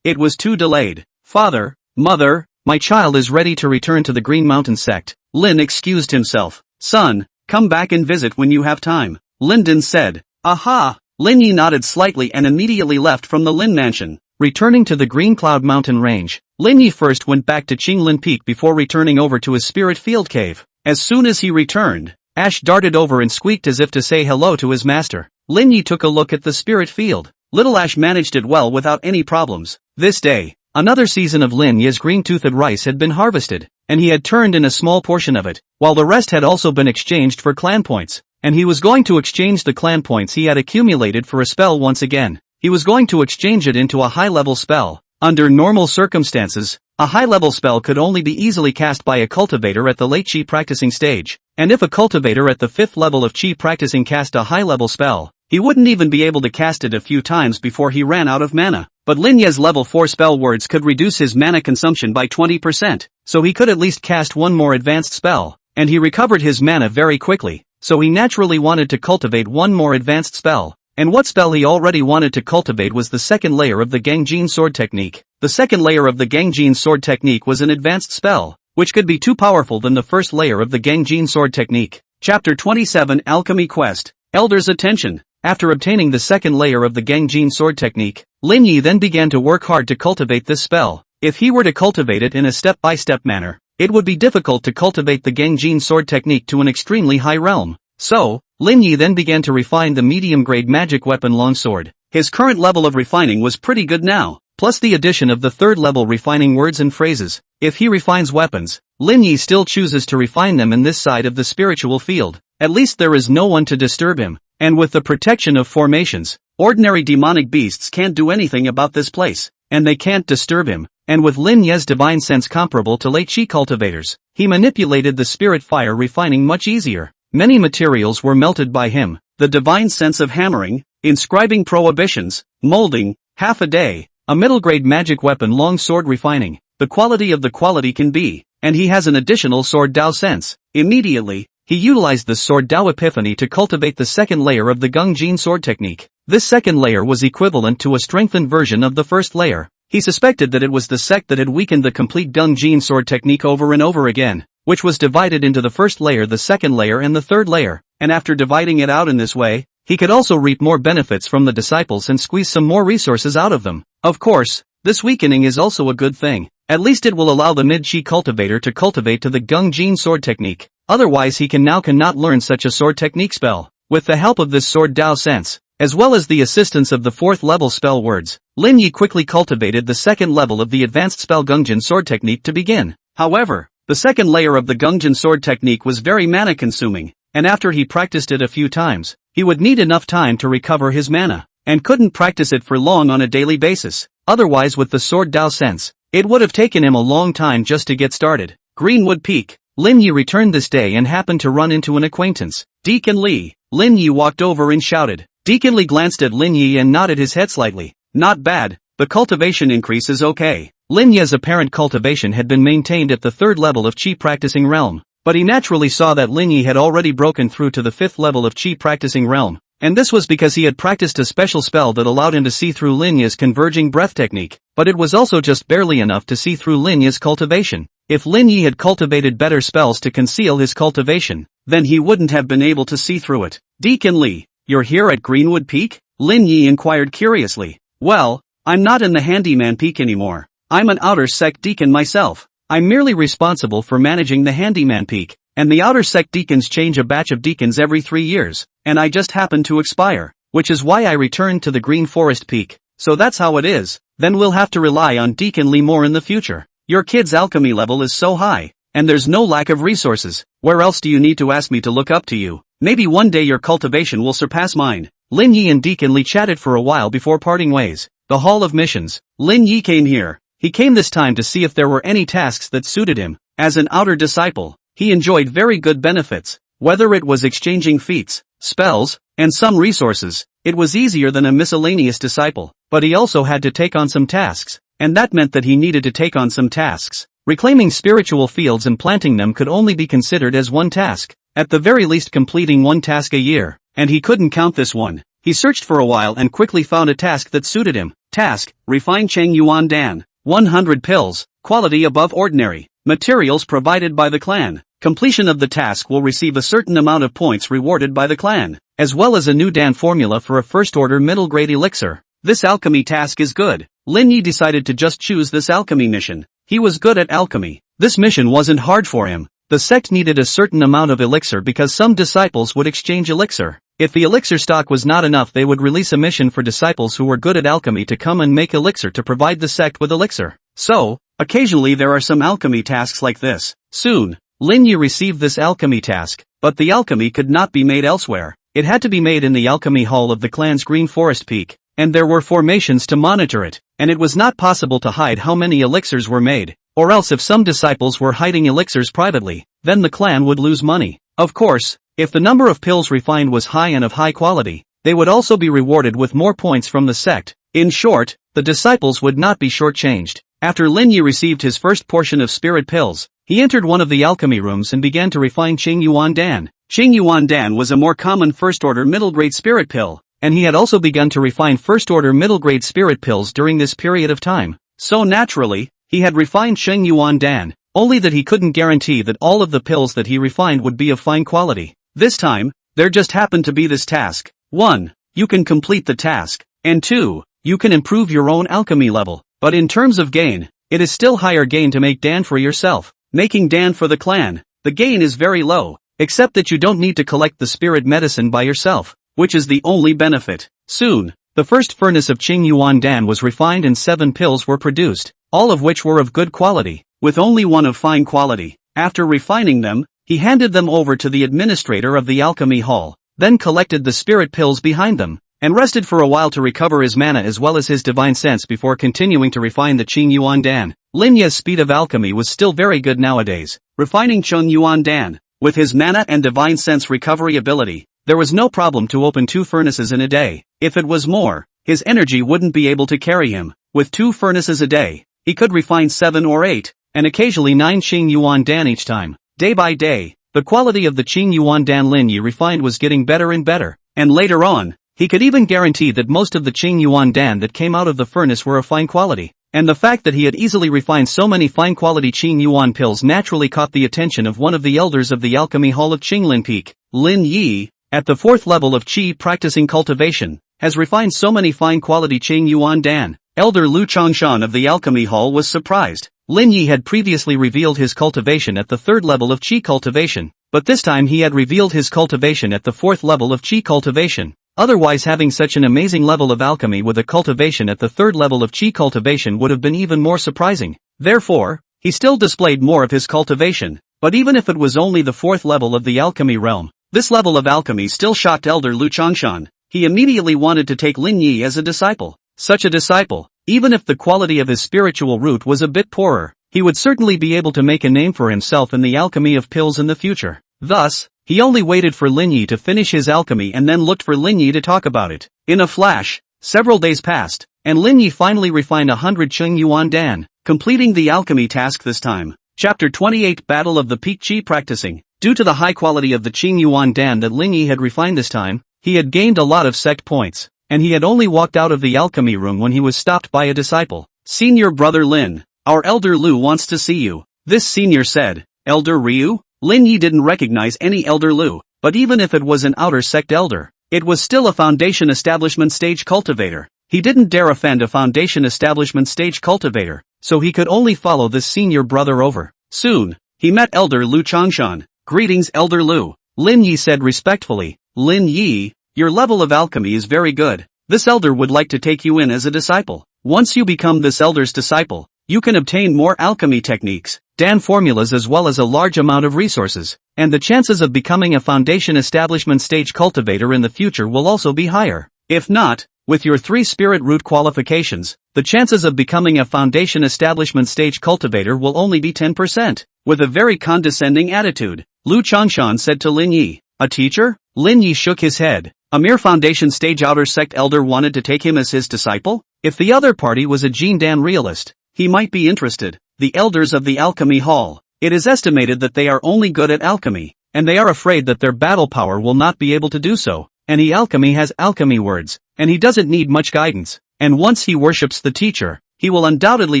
It was too delayed. Father, mother, my child is ready to return to the Green Mountain sect. Lin excused himself. Son, come back and visit when you have time. Linden said. Aha! Lin Yi nodded slightly and immediately left from the Lin mansion. Returning to the Green Cloud Mountain range, Lin Yi first went back to Qinglin Peak before returning over to his spirit field cave. As soon as he returned, Ash darted over and squeaked as if to say hello to his master. Lin Yi took a look at the spirit field. Little Ash managed it well without any problems. This day, another season of Lin Yi's green-toothed rice had been harvested, and he had turned in a small portion of it, while the rest had also been exchanged for clan points, and he was going to exchange the clan points he had accumulated for a spell once again. He was going to exchange it into a high-level spell. Under normal circumstances, a high-level spell could only be easily cast by a cultivator at the late Qi practicing stage, and if a cultivator at the 5th level of Qi practicing cast a high-level spell, he wouldn't even be able to cast it a few times before he ran out of mana. But Lin Yi's level 4 spell words could reduce his mana consumption by 20%, so he could at least cast one more advanced spell, and he recovered his mana very quickly, so he naturally wanted to cultivate one more advanced spell. And what spell he already wanted to cultivate was the 2nd layer of the Gangjin sword technique. The 2nd layer of the Gangjin sword technique was an advanced spell, which could be too powerful than the 1st layer of the Gangjin sword technique. Chapter 27 Alchemy Quest. Elder's Attention. After obtaining the 2nd layer of the Gangjin sword technique, Lin Yi then began to work hard to cultivate this spell. If he were to cultivate it in a step-by-step manner, it would be difficult to cultivate the Gangjin sword technique to an extremely high realm. So, Lin Yi then began to refine the medium-grade magic weapon longsword. His current level of refining was pretty good now, plus the addition of the 3rd level refining words and phrases. If he refines weapons, Lin Yi still chooses to refine them in this side of the spiritual field. At least there is no one to disturb him, and with the protection of formations, ordinary demonic beasts can't do anything about this place, and they can't disturb him. And with Lin Yi's divine sense comparable to late Qi cultivators, he manipulated the spirit fire refining much easier. Many materials were melted by him. The divine sense of hammering, inscribing prohibitions, molding, half a day, a middle-grade magic weapon long sword refining, the quality of the quality can be, and he has an additional sword Dao sense. Immediately, he utilized the sword Dao epiphany to cultivate the 2nd layer of the Gangjin sword technique. This 2nd layer was equivalent to a strengthened version of the 1st layer. He suspected that it was the sect that had weakened the complete Gangjin sword technique over and over again, which was divided into the 1st layer, the 2nd layer and the 3rd layer, and after dividing it out in this way, he could also reap more benefits from the disciples and squeeze some more resources out of them. Of course, this weakening is also a good thing. At least it will allow the mid-Qi cultivator to cultivate to the Gangjin sword technique. Otherwise he cannot learn such a sword technique spell. With the help of this sword Dao sense, as well as the assistance of the 4th level spell words, Lin Yi quickly cultivated the 2nd level of the advanced spell Gangjin sword technique to begin. However, the 2nd layer of the Gangjin sword technique was very mana consuming, and after he practiced it a few times, he would need enough time to recover his mana, and couldn't practice it for long on a daily basis. Otherwise with the sword Dao sense, it would have taken him a long time just to get started. Greenwood Peak. Lin Yi returned this day and happened to run into an acquaintance, Deacon Li. Lin Yi walked over and shouted. Deacon Li glanced at Lin Yi and nodded his head slightly. Not bad, the cultivation increase is okay. Lin Ye's apparent cultivation had been maintained at the third level of Qi practicing realm, but he naturally saw that Lin Ye had already broken through to the fifth level of Qi practicing realm, and this was because he had practiced a special spell that allowed him to see through Lin Ye's converging breath technique, but it was also just barely enough to see through Lin Ye's cultivation. If Lin Ye had cultivated better spells to conceal his cultivation, then he wouldn't have been able to see through it. Deacon Li, you're here at Greenwood Peak? Lin Ye inquired curiously. Well, I'm not in the Handyman Peak anymore. I'm an outer sect deacon myself. I'm merely responsible for managing the Handyman Peak, and the outer sect deacons change a batch of deacons every 3 years, and I just happened to expire, which is why I returned to the Green Forest Peak. So that's how it is. Then we'll have to rely on Deacon Li more in the future. Your kid's alchemy level is so high, and there's no lack of resources. Where else do you need to ask me to look up to you? Maybe one day your cultivation will surpass mine. Lin Ye and Deacon Li chatted for a while before parting ways. The Hall of Missions. Lin Ye came here. He came this time to see if there were any tasks that suited him. As an outer disciple, he enjoyed very good benefits. Whether it was exchanging feats, spells, and some resources, it was easier than a miscellaneous disciple, but he also had to take on some tasks, and that meant that he needed to take on some tasks. Reclaiming spiritual fields and planting them could only be considered as one task, at the very least completing one task a year, and he couldn't count this one. He searched for a while and quickly found a task that suited him. Task, refine Cheng Yuan Dan. 100 pills, quality above ordinary, materials provided by the clan. Completion of the task will receive a certain amount of points rewarded by the clan, as well as a new Dan formula for a first-order middle-grade elixir. This alchemy task is good. Lin Yi decided to just choose this alchemy mission. He was good at alchemy. This mission wasn't hard for him. The sect needed a certain amount of elixir because some disciples would exchange elixir. If the elixir stock was not enough, they would release a mission for disciples who were good at alchemy to come and make elixir to provide the sect with elixir. So, occasionally there are some alchemy tasks like this. Soon, Lin Yi received this alchemy task, but the alchemy could not be made elsewhere. It had to be made in the alchemy hall of the clan's Green Forest Peak, and there were formations to monitor it, and it was not possible to hide how many elixirs were made, or else if some disciples were hiding elixirs privately, then the clan would lose money. Of course, if the number of pills refined was high and of high quality, they would also be rewarded with more points from the sect. In short, the disciples would not be shortchanged. After Lin Yi received his first portion of spirit pills, he entered one of the alchemy rooms and began to refine Qing Yuan Dan. Qing Yuan Dan was a more common first-order middle-grade spirit pill, and he had also begun to refine first-order middle-grade spirit pills during this period of time. So naturally, he had refined Qing Yuan Dan, only that he couldn't guarantee that all of the pills that he refined would be of fine quality. This time, there just happened to be this task. 1. You can complete the task, and 2. You can improve your own alchemy level, but in terms of gain, it is still higher gain to make Dan for yourself. Making Dan for the clan, the gain is very low, except that you don't need to collect the spirit medicine by yourself, which is the only benefit. Soon, the first furnace of Qing Yuan Dan was refined and 7 pills were produced, all of which were of good quality, with only one of fine quality. After refining them, he handed them over to the administrator of the alchemy hall, then collected the spirit pills behind them, and rested for a while to recover his mana as well as his divine sense before continuing to refine the Qing Yuan Dan. Lin Ye's speed of alchemy was still very good nowadays. Refining Qing Yuan Dan, with his mana and divine sense recovery ability, there was no problem to open 2 furnaces in a day. If it was more, his energy wouldn't be able to carry him. With 2 furnaces a day, he could refine 7 or 8, and occasionally 9 Qing Yuan Dan each time. Day by day, the quality of the Qing Yuan Dan Lin Yi refined was getting better and better, and later on, he could even guarantee that most of the Qing Yuan Dan that came out of the furnace were of fine quality, and the fact that he had easily refined so many fine quality Qing Yuan pills naturally caught the attention of one of the elders of the alchemy hall of Qinglin Peak. Lin Yi, at the 4th level of Qi practicing cultivation, has refined so many fine quality Qing Yuan Dan. Elder Lu Chongshan of the alchemy hall was surprised. Lin Yi had previously revealed his cultivation at the 3rd level of Qi cultivation, but this time he had revealed his cultivation at the 4th level of Qi cultivation. Otherwise, having such an amazing level of alchemy with a cultivation at the 3rd level of Qi cultivation would have been even more surprising. Therefore, he still displayed more of his cultivation, but even if it was only the 4th level of the alchemy realm, this level of alchemy still shocked Elder Lu Chongshan. He immediately wanted to take Lin Yi as a disciple. Such a disciple, even if the quality of his spiritual root was a bit poorer, he would certainly be able to make a name for himself in the alchemy of pills in the future. Thus, he only waited for Lin Yi to finish his alchemy and then looked for Lin Yi to talk about it. In a flash, several days passed, and Lin Yi finally refined 100 Qing Yuan Dan. completing the alchemy task this time. Chapter 28 Battle of the Peak Qi Practicing. Due to the high quality of the Qing Yuan Dan that Lin Yi had refined this time, he had gained a lot of sect points, and he had only walked out of the alchemy room when he was stopped by a disciple. Senior brother Lin, our elder Lu wants to see you. This senior said. Elder Ryu? Lin Yi didn't recognize any elder Lu, but even if it was an outer sect elder, it was still a foundation establishment stage cultivator. He didn't dare offend a foundation establishment stage cultivator, so he could only follow this senior brother over. Soon, he met elder Lu Changshan. Greetings elder Lu, Lin Yi said respectfully. Lin Yi, your level of alchemy is very good. This elder would like to take you in as a disciple. Once you become this elder's disciple, you can obtain more alchemy techniques, Dan formulas as well as a large amount of resources, and the chances of becoming a foundation establishment stage cultivator in the future will also be higher. If not, with your 3 spirit root qualifications, the chances of becoming a foundation establishment stage cultivator will only be 10%. With a very condescending attitude, Lu Changshan said to Lin Yi, a teacher? Lin Yi shook his head. A mere foundation stage outer sect elder wanted to take him as his disciple? If the other party was a Jin Dan realist, he might be interested. The elders of the alchemy hall. It is estimated that they are only good at alchemy, and they are afraid that their battle power will not be able to do so. And alchemy has alchemy words, and he doesn't need much guidance. And once he worships the teacher, he will undoubtedly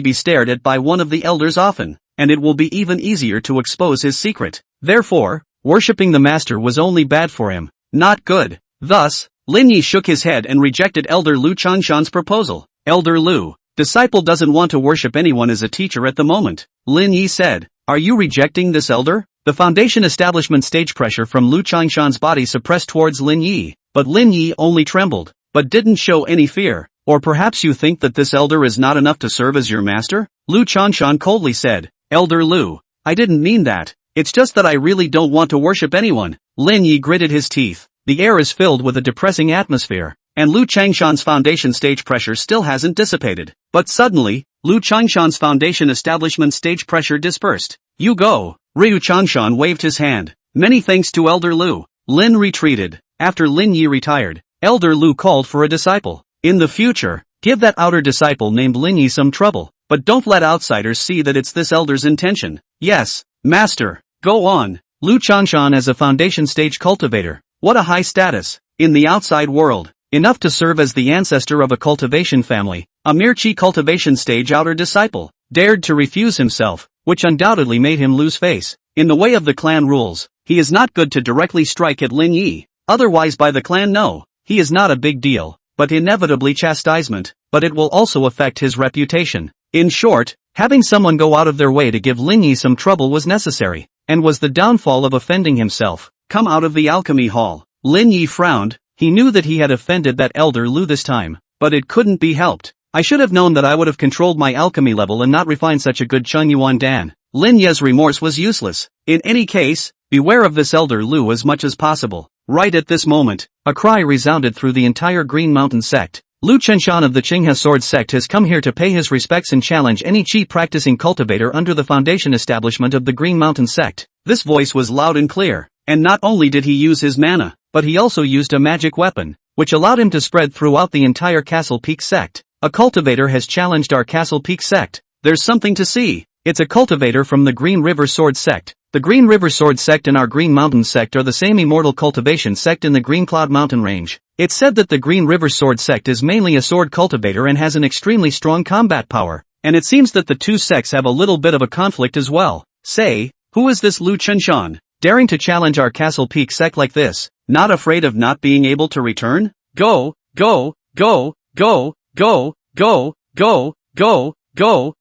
be stared at by one of the elders often, and it will be even easier to expose his secret. Therefore, worshipping the master was only bad for him, not good. Thus, Lin Yi shook his head and rejected elder Lu Changshan's proposal. Elder Lu, disciple doesn't want to worship anyone as a teacher at the moment, Lin Yi said. Are you rejecting this elder? The foundation establishment stage pressure from Lu Changshan's body suppressed towards Lin Yi, but Lin Yi only trembled, but didn't show any fear. Or perhaps you think that this elder is not enough to serve as your master? Lu Changshan coldly said. Elder Lu, I didn't mean that. It's just that I really don't want to worship anyone. Lin Yi gritted his teeth. The air is filled with a depressing atmosphere, and Lu Changshan's foundation stage pressure still hasn't dissipated. But suddenly, Lu Changshan's foundation establishment stage pressure dispersed. You go. Ryu Changshan waved his hand. Many thanks to Elder Lu. Lin retreated. After Lin Yi retired, Elder Lu called for a disciple. In the future, give that outer disciple named Lin Yi some trouble, but don't let outsiders see that it's this elder's intention. Yes, master. Go on. Lu Changshan as a foundation stage cultivator. What a high status. In the outside world, enough to serve as the ancestor of a cultivation family, a mere Qi cultivation stage outer disciple, dared to refuse himself, which undoubtedly made him lose face. In the way of the clan rules, he is not good to directly strike at Lin Yi, otherwise by the clan no, he is not a big deal, but inevitably chastisement, but it will also affect his reputation. In short, having someone go out of their way to give Lin Yi some trouble was necessary, and was the downfall of offending himself. Come out of the alchemy hall. Lin Yi frowned. He knew that he had offended that elder Lu this time, but it couldn't be helped. I should have known that I would have controlled my alchemy level and not refined such a good Chun Yuan Dan. Lin Ye's remorse was useless. In any case, beware of this elder Lu as much as possible. Right at this moment, a cry resounded through the entire Green Mountain sect. Lu Chenshan of the Qinghe Sword sect has come here to pay his respects and challenge any Qi practicing cultivator under the foundation establishment of the Green Mountain sect. This voice was loud and clear, and not only did he use his mana, but he also used a magic weapon, which allowed him to spread throughout the entire Castle Peak sect. A cultivator has challenged our Castle Peak sect. There's something to see. It's a cultivator from the Green River Sword sect. The Green River Sword sect and our Green Mountain sect are the same immortal cultivation sect in the Green Cloud Mountain range. It's said that the Green River Sword sect is mainly a sword cultivator and has an extremely strong combat power, and it seems that the two sects have a little bit of a conflict as well. Say, who is this Lu Chenshan, daring to challenge our Castle Peak sect like this? Not afraid of not being able to return? Go, go, go, go, go, go, go, go, go,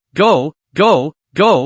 go, go, go,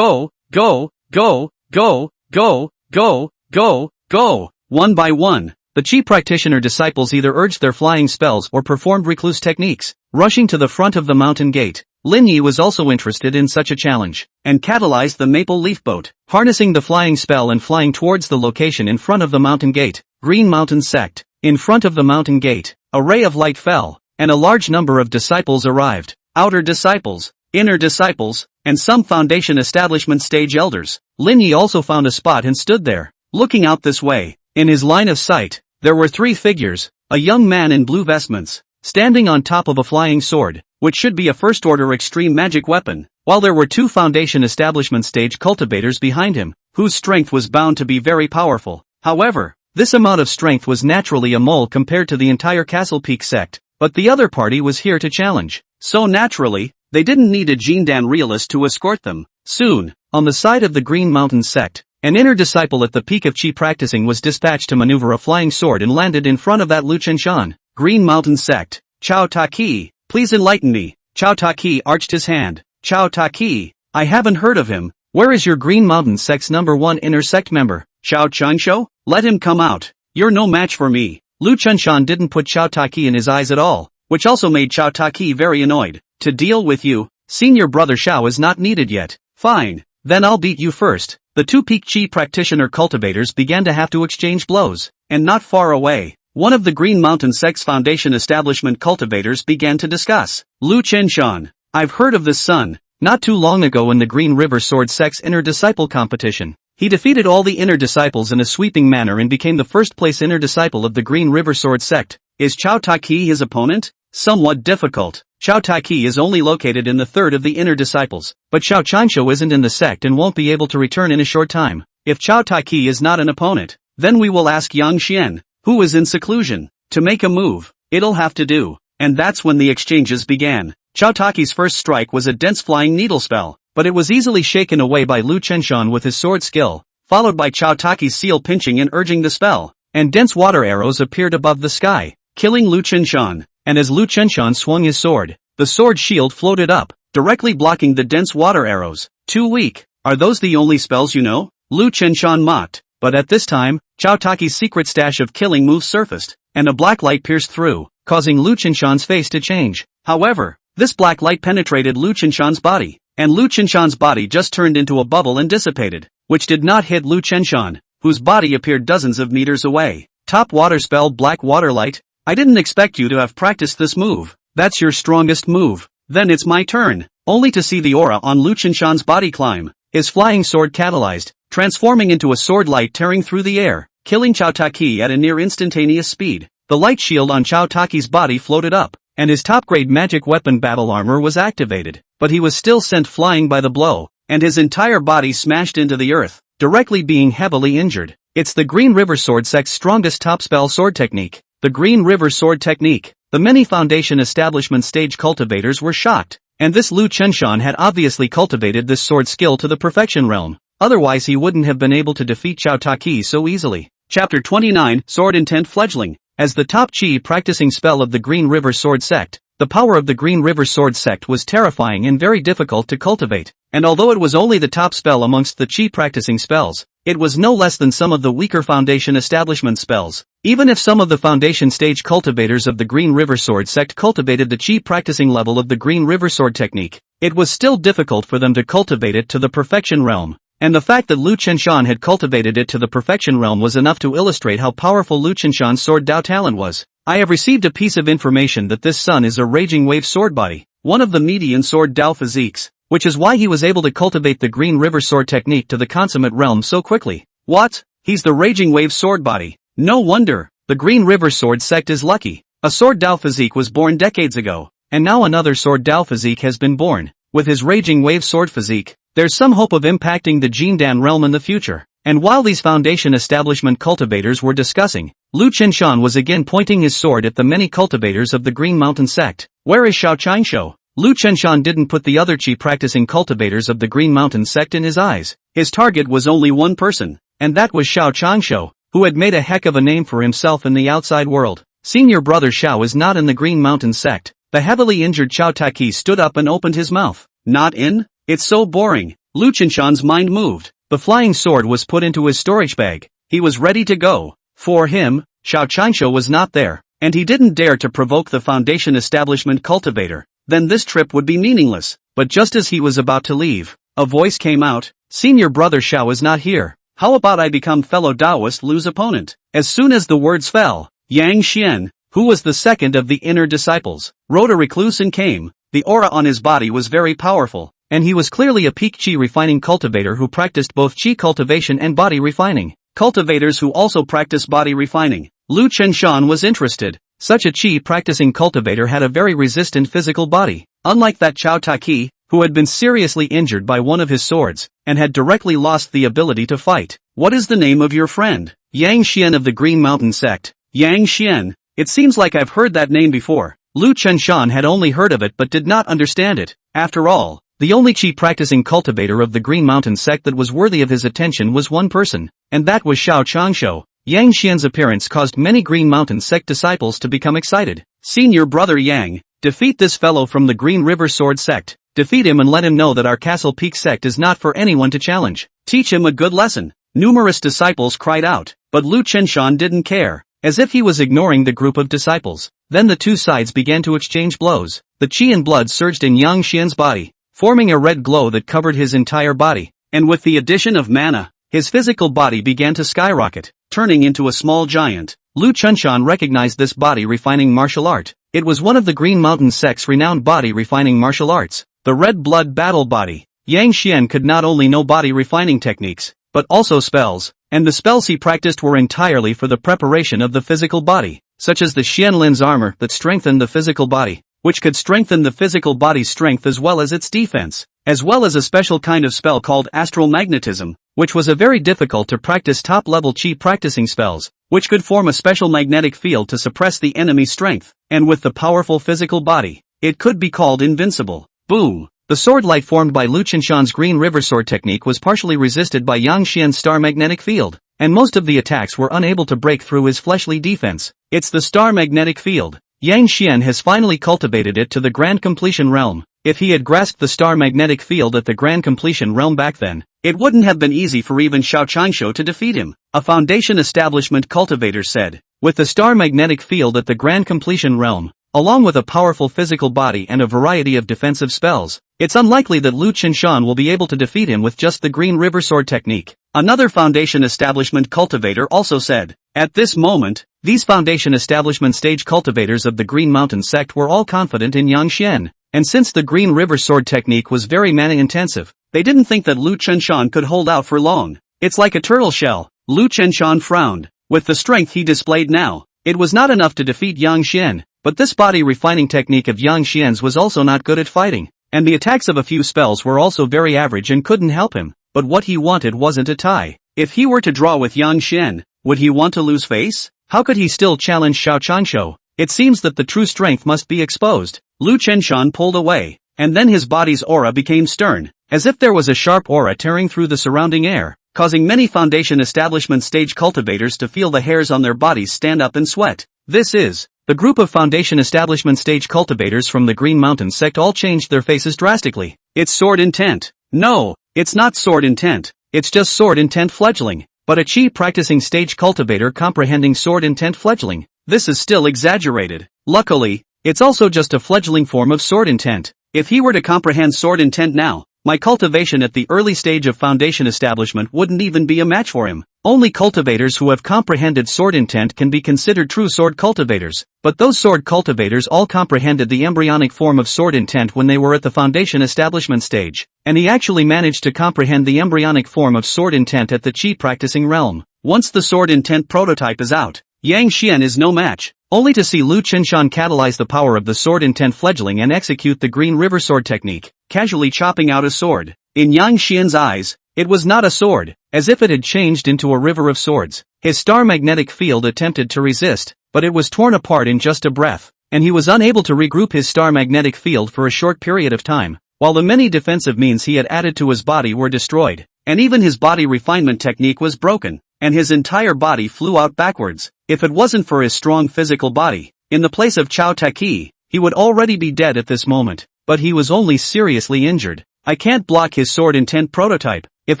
go, go, go, go, go, go, go, go. One by one, the Qi practitioner disciples either urged their flying spells or performed recluse techniques, rushing to the front of the mountain gate. Lin Yi was also interested in such a challenge, and catalyzed the maple leaf boat, harnessing the flying spell and flying towards the location in front of the mountain gate. Green Mountain sect. In front of the mountain gate, a ray of light fell, and a large number of disciples arrived. Outer disciples, inner disciples, and some foundation establishment stage elders. Lin Yi also found a spot and stood there, looking out this way. In his line of sight, there were 3 figures, a young man in blue vestments, standing on top of a flying sword, which should be a first-order extreme magic weapon, while there were 2 foundation establishment stage cultivators behind him, whose strength was bound to be very powerful. However, this amount of strength was naturally a mole compared to the entire Castle Peak sect, but the other party was here to challenge. So naturally, they didn't need a Jindan realist to escort them. Soon, on the side of the Green Mountain sect, an inner disciple at the peak of Qi practicing was dispatched to maneuver a flying sword and landed in front of that Lu Chenshan. Green Mountain sect. Chao Taki, please enlighten me. Chao Taki arched his hand. Chao Taki, I haven't heard of him. Where is your Green Mountain sect's #1 inner sect member? Chao Chansho? Let him come out. You're no match for me. Lu Chenshan didn't put Chao Taki in his eyes at all, which also made Chao Taki very annoyed. To deal with you, senior brother Xiao is not needed yet. Fine, then I'll beat you first. The 2 peak Qi practitioner cultivators began to have to exchange blows, and not far away, one of the Green Mountain sect's foundation establishment cultivators began to discuss. Lu Chenshan, I've heard of this son. Not too long ago in the Green River Sword sect's inner disciple competition, he defeated all the inner disciples in a sweeping manner and became the first place inner disciple of the Green River Sword sect. Is Chao Taki his opponent? Somewhat difficult. Chao Taki is only located in the 3rd of the inner disciples, but Xiao Chansho isn't in the sect and won't be able to return in a short time. If Chao Taki is not an opponent, then we will ask Yang Xian, who is in seclusion, to make a move. It'll have to do. And that's when the exchanges began. Chao Taki's first strike was a dense flying needle spell, but it was easily shaken away by Lu Chenshan with his sword skill, followed by Chao Taki's seal pinching and urging the spell, and dense water arrows appeared above the sky, killing Lu Chenshan. And as Lu Chenshan swung his sword, the sword shield floated up, directly blocking the dense water arrows. Too weak. Are those the only spells you know? Lu Chenshan mocked. But at this time, Chao Taki's secret stash of killing moves surfaced, and a black light pierced through, causing Lu Chenshan's face to change. However, this black light penetrated Lu Chenshan's body, and Lu Chenshan's body just turned into a bubble and dissipated, which did not hit Lu Chenshan, whose body appeared dozens of meters away. Top water spell Black Water Light. I didn't expect you to have practiced this move. That's your strongest move. Then it's my turn. Only to see the aura on Lu Chenshan's body climb. His flying sword catalyzed, transforming into a sword light tearing through the air, killing Chao Taki at a near instantaneous speed. The light shield on Chao Taki's body floated up, and his top-grade magic weapon battle armor was activated, but he was still sent flying by the blow, and his entire body smashed into the earth, directly being heavily injured. It's the Green River Sword sect's strongest top spell sword technique. The Green River Sword Technique. The many foundation establishment stage cultivators were shocked, and this Lu Chenshan had obviously cultivated this sword skill to the perfection realm, otherwise he wouldn't have been able to defeat Chao Taki so easily. Chapter 29, Sword Intent Fledgling. As the top Qi practicing spell of the Green River Sword sect, the power of the Green River Sword sect was terrifying and very difficult to cultivate, and although it was only the top spell amongst the Qi practicing spells, it was no less than some of the weaker foundation establishment spells. Even if some of the foundation stage cultivators of the Green River Sword sect cultivated the Qi practicing level of the Green River Sword technique, it was still difficult for them to cultivate it to the perfection realm. And the fact that Lu Chenshan had cultivated it to the perfection realm was enough to illustrate how powerful Lu Chenshan's sword Dao talent was. I have received a piece of information that this son is a Raging Wave sword body, one of the median sword Dao physiques, which is why he was able to cultivate the Green River Sword technique to the consummate realm so quickly. What? He's the Raging Wave sword body. No wonder. The Green River Sword sect is lucky. A sword Dao physique was born decades ago, and now another sword Dao physique has been born. With his Raging Wave sword physique, there's some hope of impacting the Jindan realm in the future. And while these foundation establishment cultivators were discussing, Lu Chenshan was again pointing his sword at the many cultivators of the Green Mountain sect. Where is Xiao Chansho? Lu Chenshan didn't put the other Qi practicing cultivators of the Green Mountain sect in his eyes. His target was only one person, and that was Xiao Chansho, who had made a heck of a name for himself in the outside world. Senior brother Xiao is not in the Green Mountain sect. The heavily injured Chao Taki stood up and opened his mouth. Not in? It's so boring. Lu Chenshan's mind moved. The flying sword was put into his storage bag. He was ready to go. For him, Xiao Chansho was not there, and he didn't dare to provoke the foundation establishment cultivator. Then this trip would be meaningless. But just as he was about to leave, a voice came out. Senior brother Xiao is not here. How about I become fellow Taoist Lu's opponent? As soon as the words fell, Yang Xian, who was the second of the inner disciples, rode a recluse and came. The aura on his body was very powerful, and he was clearly a peak Qi refining cultivator who practiced both Qi cultivation and body refining. Cultivators who also practice body refining. Lu Chenshan was interested. Such a Qi practicing cultivator had a very resistant physical body. Unlike that Chao Taki, who had been seriously injured by one of his swords, and had directly lost the ability to fight. What is the name of your friend? Yang Xian of the Green Mountain sect. Yang Xian. It seems like I've heard that name before. Lu Chenshan had only heard of it but did not understand it. After all, the only chi practicing cultivator of the Green Mountain sect that was worthy of his attention was one person, and that was Xiao Changshu. Yang Xian's appearance caused many Green Mountain sect disciples to become excited. Senior brother Yang, defeat this fellow from the Green River Sword sect. Defeat him and let him know that our Castle Peak sect is not for anyone to challenge. Teach him a good lesson. Numerous disciples cried out, but Lu Chenshan didn't care, as if he was ignoring the group of disciples. Then the two sides began to exchange blows. The chi and blood surged in Yang Xian's body, forming a red glow that covered his entire body, and with the addition of mana, his physical body began to skyrocket, turning into a small giant. Lu Chenshan recognized this body refining martial art. It was one of the Green Mountain sect's renowned body refining martial arts, the Red Blood Battle Body. Yang Xian could not only know body refining techniques, but also spells, and the spells he practiced were entirely for the preparation of the physical body, such as the Xianlin's armor that strengthened the physical body, which could strengthen the physical body's strength as well as its defense, as well as a special kind of spell called astral magnetism, which was a very difficult to practice top-level chi practicing spells, which could form a special magnetic field to suppress the enemy's strength, and with the powerful physical body, it could be called invincible. Boom! The sword light formed by Lu Chenshan's Green River Sword technique was partially resisted by Yang Xian's star magnetic field, and most of the attacks were unable to break through his fleshly defense. It's the star magnetic field. Yang Xian has finally cultivated it to the grand completion realm. If he had grasped the star magnetic field at the grand completion realm back then, it wouldn't have been easy for even Xiao Changshu to defeat him, a Foundation Establishment cultivator said. With the star magnetic field at the grand completion realm, along with a powerful physical body and a variety of defensive spells, it's unlikely that Lu Chenshan will be able to defeat him with just the Green River Sword technique. Another Foundation Establishment cultivator also said. At this moment, these Foundation Establishment stage cultivators of the Green Mountain sect were all confident in Yang Xian, and since the Green River Sword technique was very mana-intensive, they didn't think that Lu Chenshan could hold out for long. It's like a turtle shell. Lu Chenshan frowned. With the strength he displayed now, it was not enough to defeat Yang Xian, but this body refining technique of Yang Xian's was also not good at fighting, and the attacks of a few spells were also very average and couldn't help him. But what he wanted wasn't a tie. If he were to draw with Yang Xian, would he want to lose face? How could he still challenge Xiao Changshu? It seems that the true strength must be exposed. Lu Chenshan pulled away, and then his body's aura became stern, as if there was a sharp aura tearing through the surrounding air, causing many Foundation Establishment stage cultivators to feel the hairs on their bodies stand up and sweat. This is the group of Foundation Establishment stage cultivators from the Green Mountain sect all changed their faces drastically. It's sword intent. No, it's not sword intent. It's just sword intent fledgling. But a chi practicing stage cultivator comprehending sword intent fledgling. This is still exaggerated. Luckily, it's also just a fledgling form of sword intent. If he were to comprehend sword intent now, my cultivation at the early stage of Foundation Establishment wouldn't even be a match for him. Only cultivators who have comprehended sword intent can be considered true sword cultivators, but those sword cultivators all comprehended the embryonic form of sword intent when they were at the Foundation Establishment stage, and he actually managed to comprehend the embryonic form of sword intent at the chi practicing realm. Once the sword intent prototype is out, Yang Xian is no match, only to see Lu Chenshan catalyze the power of the sword intent fledgling and execute the Green River Sword technique, casually chopping out a sword. In Yang Xian's eyes, it was not a sword, as if it had changed into a river of swords. His star magnetic field attempted to resist, but it was torn apart in just a breath, and he was unable to regroup his star magnetic field for a short period of time, while the many defensive means he had added to his body were destroyed, and even his body refinement technique was broken, and his entire body flew out backwards. If it wasn't for his strong physical body, in the place of Chao Taki, he would already be dead at this moment, but he was only seriously injured. I can't block his sword intent prototype. If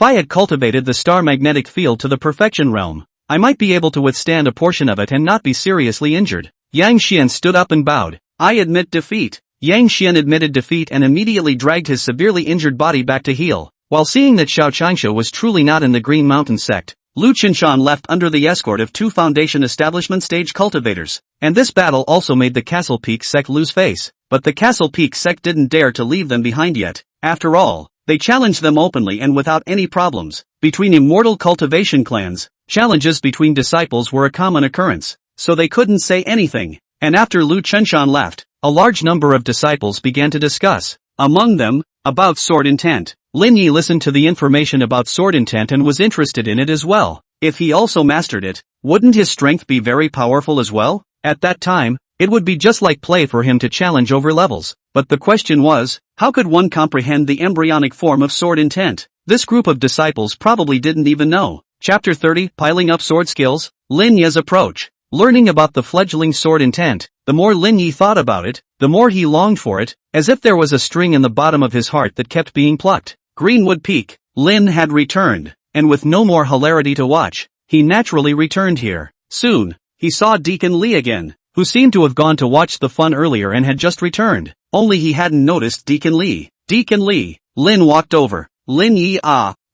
I had cultivated the star magnetic field to the perfection realm, I might be able to withstand a portion of it and not be seriously injured. Yang Xian stood up and bowed. I admit defeat. Yang Xian admitted defeat and immediately dragged his severely injured body back to heal. While seeing that Xiao Changshu was truly not in the Green Mountain sect, Lu Chenshan left under the escort of two Foundation Establishment stage cultivators, and this battle also made the Castle Peak sect lose face, but the Castle Peak sect didn't dare to leave them behind yet. After all, they challenged them openly and without any problems. Between immortal cultivation clans, challenges between disciples were a common occurrence, so they couldn't say anything, and after Lu Chenshan left, a large number of disciples began to discuss. Among them, About sword intent. Lin Yi listened to the information about sword intent and was interested in it as well. If he also mastered it, wouldn't his strength be very powerful as well? At that time, it would be just like play for him to challenge over levels. But the question was, how could one comprehend the embryonic form of sword intent? This group of disciples probably didn't even know. Chapter 30, Piling Up Sword Skills, Lin Yi's Approach. Learning about the fledgling sword intent, the more Lin Yi thought about it, the more he longed for it, as if there was a string in the bottom of his heart that kept being plucked. Greenwood Peak. Lin had returned, and with no more hilarity to watch, he naturally returned here. Soon, he saw Deacon Lee again, who seemed to have gone to watch the fun earlier and had just returned. Only he hadn't noticed Deacon Lee. Deacon Lee. Lin walked over. Lin Yi,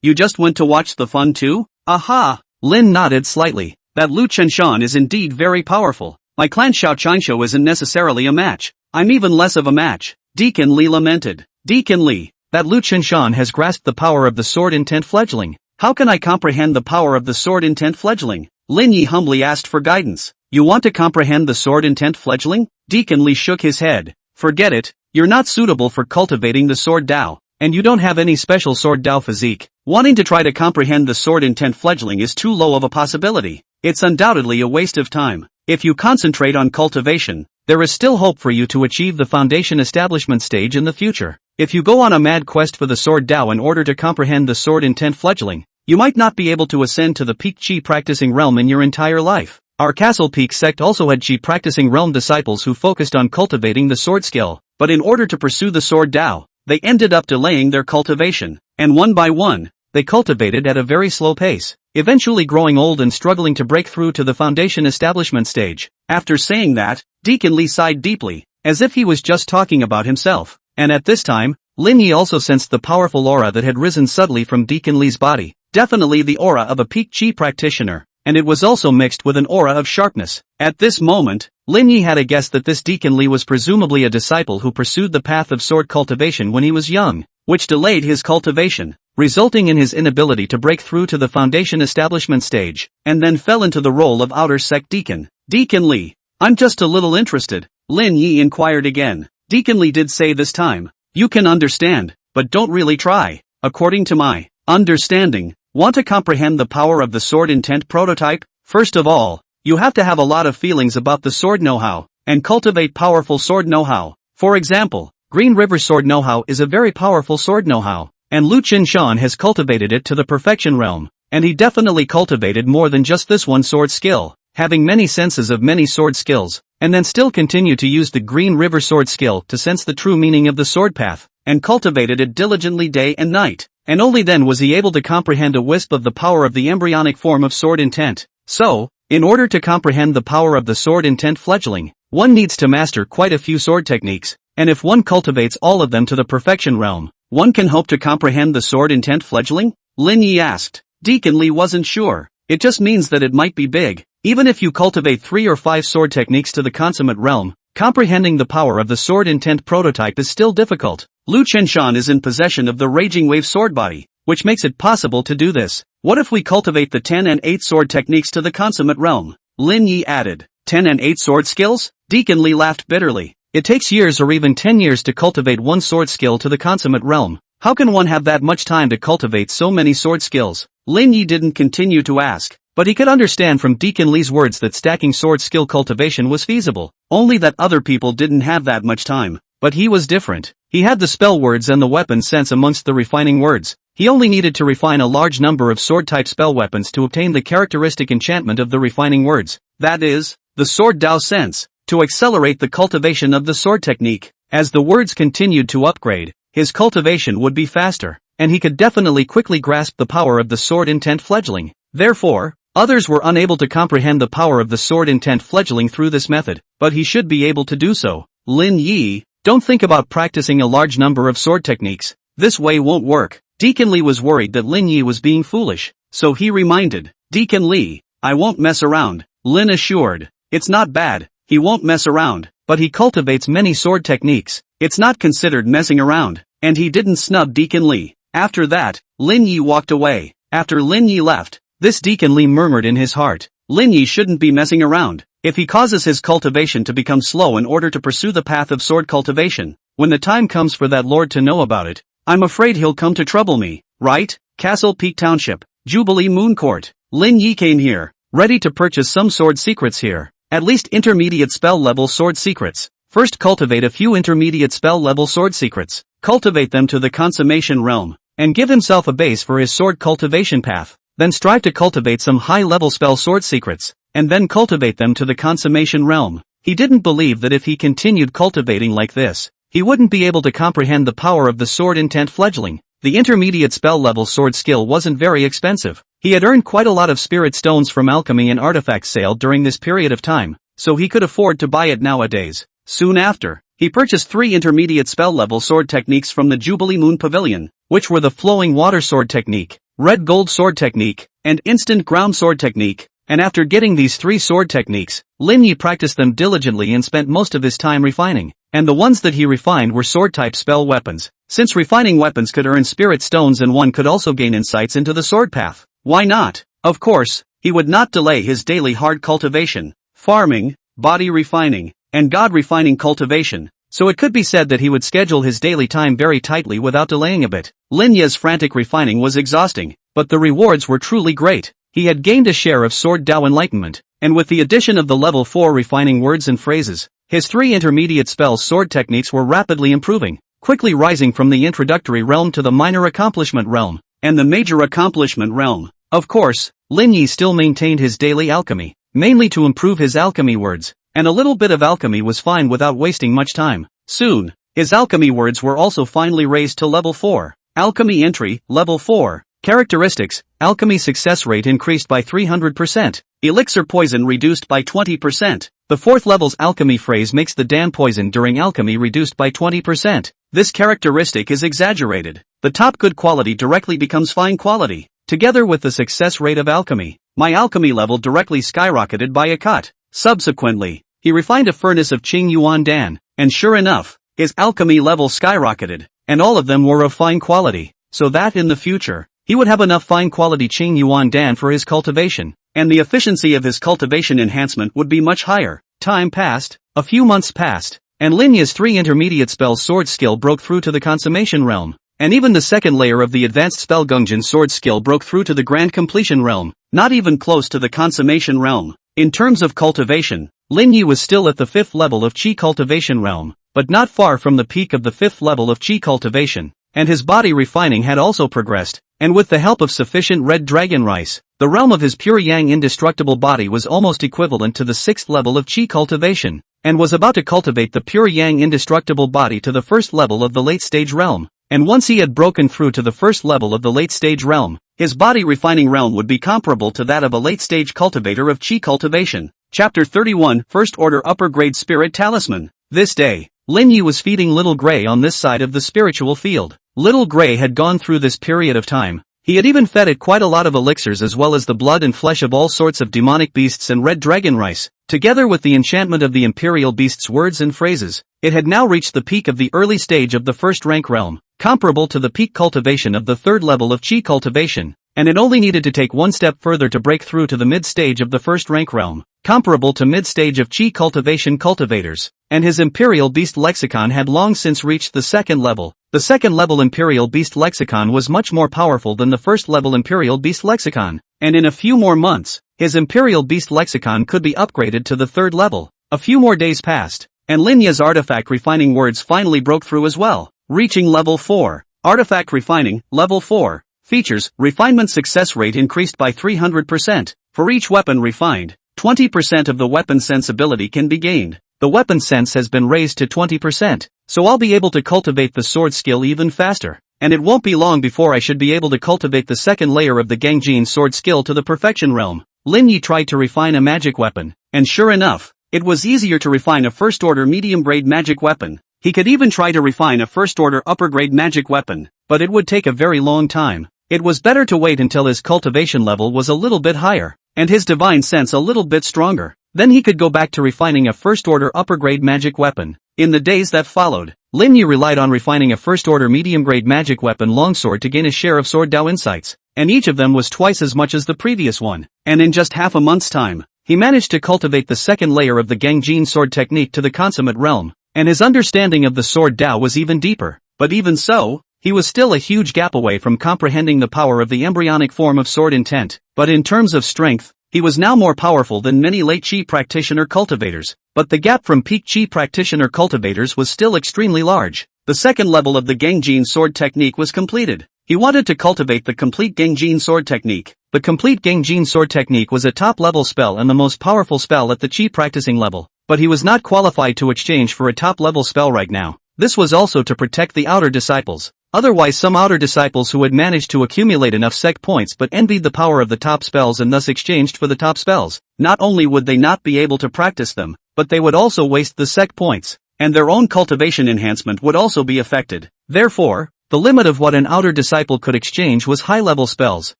you just went to watch the fun too? Aha! Lin nodded slightly. That Lu Chenshan is indeed very powerful. My clan Xiao Qianshou isn't necessarily a match. I'm even less of a match. Deacon Lee lamented. Deacon Lee, that Lu Chenshan has grasped the power of the sword intent fledgling. How can I comprehend the power of the sword intent fledgling? Lin Yi humbly asked for guidance. You want to comprehend the sword intent fledgling? Deacon Lee shook his head. Forget it, you're not suitable for cultivating the sword Dao, and you don't have any special sword Dao physique. Wanting to try to comprehend the sword intent fledgling is too low of a possibility. It's undoubtedly a waste of time. If you concentrate on cultivation, there is still hope for you to achieve the foundation establishment stage in the future. If you go on a mad quest for the sword Dao in order to comprehend the sword intent fledgling, you might not be able to ascend to the peak Qi practicing realm in your entire life. Our Castle Peak sect also had Qi practicing realm disciples who focused on cultivating the sword skill, but in order to pursue the sword Dao, they ended up delaying their cultivation, and one by one, they cultivated at a very slow pace, eventually growing old and struggling to break through to the foundation establishment stage. After saying that, Deacon Lee sighed deeply, as if he was just talking about himself, and at this time, Lin Yi also sensed the powerful aura that had risen suddenly from Deacon Lee's body, definitely the aura of a peak Qi practitioner, and it was also mixed with an aura of sharpness. At this moment, Lin Yi had a guess that this Deacon Lee was presumably a disciple who pursued the path of sword cultivation when he was young, which delayed his cultivation, resulting in his inability to break through to the foundation establishment stage, and then fell into the role of outer sect deacon. Deacon Lee, I'm just a little interested, Lin Yi inquired again. Deacon Lee did say this time, you can understand, but don't really try. According to my understanding, want to comprehend the power of the sword intent prototype? First of all, you have to have a lot of feelings about the sword know-how, and cultivate powerful sword know-how. For example, Green River sword know-how is a very powerful sword know-how, and Lu Qinshan has cultivated it to the perfection realm, and he definitely cultivated more than just this one sword skill, having many senses of many sword skills, and then still continue to use the Green River sword skill to sense the true meaning of the sword path, and cultivated it diligently day and night, and only then was he able to comprehend a wisp of the power of the embryonic form of sword intent. So, in order to comprehend the power of the sword intent fledgling, one needs to master quite a few sword techniques, and if one cultivates all of them to the perfection realm, one can hope to comprehend the sword intent fledgling? Lin Yi asked. Deacon Lee wasn't sure. It just means that it might be big. Even if you cultivate 3 or 5 sword techniques to the consummate realm, comprehending the power of the sword intent prototype is still difficult. Lu Chenshan is in possession of the Raging Wave sword body, which makes it possible to do this. What if we cultivate the 10 and 8 sword techniques to the consummate realm? Lin Yi added. 10 and 8 sword skills? Deacon Lee laughed bitterly. It takes years or even 10 years to cultivate one sword skill to the consummate realm. How can one have that much time to cultivate so many sword skills? Lin Yi didn't continue to ask, but he could understand from Deacon Lee's words that stacking sword skill cultivation was feasible, only that other people didn't have that much time. But he was different. He had the spell words and the weapon sense amongst the refining words. He only needed to refine a large number of sword-type spell weapons to obtain the characteristic enchantment of the refining words. That is, the sword Dao sense, to accelerate the cultivation of the sword technique. As the words continued to upgrade, his cultivation would be faster, and he could definitely quickly grasp the power of the sword intent fledgling. Therefore, others were unable to comprehend the power of the sword intent fledgling through this method, but he should be able to do so. Lin Yi, don't think about practicing a large number of sword techniques. This way won't work. Deacon Lee was worried that Lin Yi was being foolish, so he reminded. Deacon Lee, I won't mess around, Lin assured. It's not bad, he won't mess around, but he cultivates many sword techniques. It's not considered messing around, and he didn't snub Deacon Lee. After that, Lin Yi walked away. After Lin Yi left, this Deacon Lee murmured in his heart, Lin Yi shouldn't be messing around. If he causes his cultivation to become slow in order to pursue the path of sword cultivation, when the time comes for that lord to know about it, I'm afraid he'll come to trouble me, right? Castle Peak Township, Jubilee Moon Court. Lin Yi came here, ready to purchase some sword secrets here. At least intermediate spell level sword secrets. First cultivate a few intermediate spell level sword secrets. Cultivate them to the consummation realm, and give himself a base for his sword cultivation path. Then strive to cultivate some high-level spell sword secrets, and then cultivate them to the consummation realm. He didn't believe that if he continued cultivating like this, he wouldn't be able to comprehend the power of the sword intent fledgling. The intermediate spell level sword skill wasn't very expensive. He had earned quite a lot of spirit stones from alchemy and artifact sale during this period of time, so he could afford to buy it nowadays. Soon after, he purchased 3 intermediate spell level sword techniques from the Jubilee Moon Pavilion, which were the flowing water sword technique, red gold sword technique, and instant ground sword technique. And after getting these 3 sword techniques, Lin Yi practiced them diligently and spent most of his time refining. And the ones that he refined were sword-type spell weapons. Since refining weapons could earn spirit stones and one could also gain insights into the sword path, why not? Of course, he would not delay his daily hard cultivation, farming, body refining, and god refining cultivation. So it could be said that he would schedule his daily time very tightly without delaying a bit. Lin Yi's frantic refining was exhausting, but the rewards were truly great. He had gained a share of Sword Dao Enlightenment, and with the addition of the level 4 refining words and phrases, his 3 intermediate spell sword techniques were rapidly improving, quickly rising from the introductory realm to the minor accomplishment realm, and the major accomplishment realm. Of course, Lin Yi still maintained his daily alchemy, mainly to improve his alchemy words, and a little bit of alchemy was fine without wasting much time. Soon, his alchemy words were also finally raised to level 4. Alchemy entry, level 4. Characteristics, alchemy success rate increased by 300%. Elixir poison reduced by 20%. The 4th level's alchemy phrase makes the Dan poison during alchemy reduced by 20%. This characteristic is exaggerated. The top good quality directly becomes fine quality. Together with the success rate of alchemy, my alchemy level directly skyrocketed by a cut. Subsequently, he refined a furnace of Qing Yuan Dan, and sure enough, his alchemy level skyrocketed, and all of them were of fine quality, so that in the future, he would have enough fine quality Qing Yuan Dan for his cultivation, and the efficiency of his cultivation enhancement would be much higher. Time passed, a few months passed, and Lin Yi's 3 intermediate spell sword skill broke through to the consummation realm, and even the second layer of the advanced spell Gungjin sword skill broke through to the grand completion realm, not even close to the consummation realm. In terms of cultivation, Lin Yi was still at the 5th level of Qi cultivation realm, but not far from the peak of the 5th level of Qi cultivation, and his body refining had also progressed, and with the help of sufficient red dragon rice, the realm of his pure yang indestructible body was almost equivalent to the 6th level of Qi cultivation, and was about to cultivate the pure yang indestructible body to the 1st level of the late stage realm. And once he had broken through to the 1st level of the late stage realm, his body refining realm would be comparable to that of a late stage cultivator of Qi cultivation. Chapter 31, First Order Upper Grade Spirit Talisman. This day, Lin Yi was feeding Little Gray on this side of the spiritual field. Little Gray had gone through this period of time. He had even fed it quite a lot of elixirs as well as the blood and flesh of all sorts of demonic beasts and red dragon rice. Together with the enchantment of the imperial beast's words and phrases, it had now reached the peak of the early stage of the 1st rank realm, comparable to the peak cultivation of the 3rd level of Qi cultivation, and it only needed to take one step further to break through to the mid-stage of the 1st rank realm, comparable to mid-stage of Qi cultivation cultivators, and his imperial beast lexicon had long since reached the 2nd level. The 2nd level imperial beast lexicon was much more powerful than the 1st level imperial beast lexicon, and in a few more months, his imperial beast lexicon could be upgraded to the 3rd level. A few more days passed, and Lin Yi's artifact refining words finally broke through as well, reaching level 4. Artifact refining, level 4. Features, refinement success rate increased by 300%. For each weapon refined, 20% of the weapon sensibility can be gained. The weapon sense has been raised to 20%, so I'll be able to cultivate the sword skill even faster. And it won't be long before I should be able to cultivate the 2nd layer of the Gangjin sword skill to the perfection realm. Lin Yi tried to refine a magic weapon, and sure enough, it was easier to refine a 1st order medium grade magic weapon. He could even try to refine a 1st order upper grade magic weapon, but it would take a very long time. It was better to wait until his cultivation level was a little bit higher, and his divine sense a little bit stronger. Then he could go back to refining a 1st order upper grade magic weapon. In the days that followed, Lin Yi relied on refining a 1st order medium grade magic weapon longsword to gain a share of sword Dao insights, and each of them was twice as much as the previous one, and in just half a month's time, he managed to cultivate the 2nd layer of the Gangjin sword technique to the consummate realm, and his understanding of the sword Dao was even deeper. But even so, he was still a huge gap away from comprehending the power of the embryonic form of sword intent, but in terms of strength, he was now more powerful than many late chi practitioner cultivators, but the gap from peak chi practitioner cultivators was still extremely large. The second level of the Gangjin sword technique was completed. He wanted to cultivate the complete Gangjin sword technique. The complete Gangjin sword technique was a top-level spell and the most powerful spell at the chi practicing level, but he was not qualified to exchange for a top-level spell right now. This was also to protect the outer disciples. Otherwise some outer disciples who had managed to accumulate enough sec points but envied the power of the top spells and thus exchanged for the top spells, not only would they not be able to practice them, but they would also waste the sec points, and their own cultivation enhancement would also be affected. Therefore, the limit of what an outer disciple could exchange was high-level spells,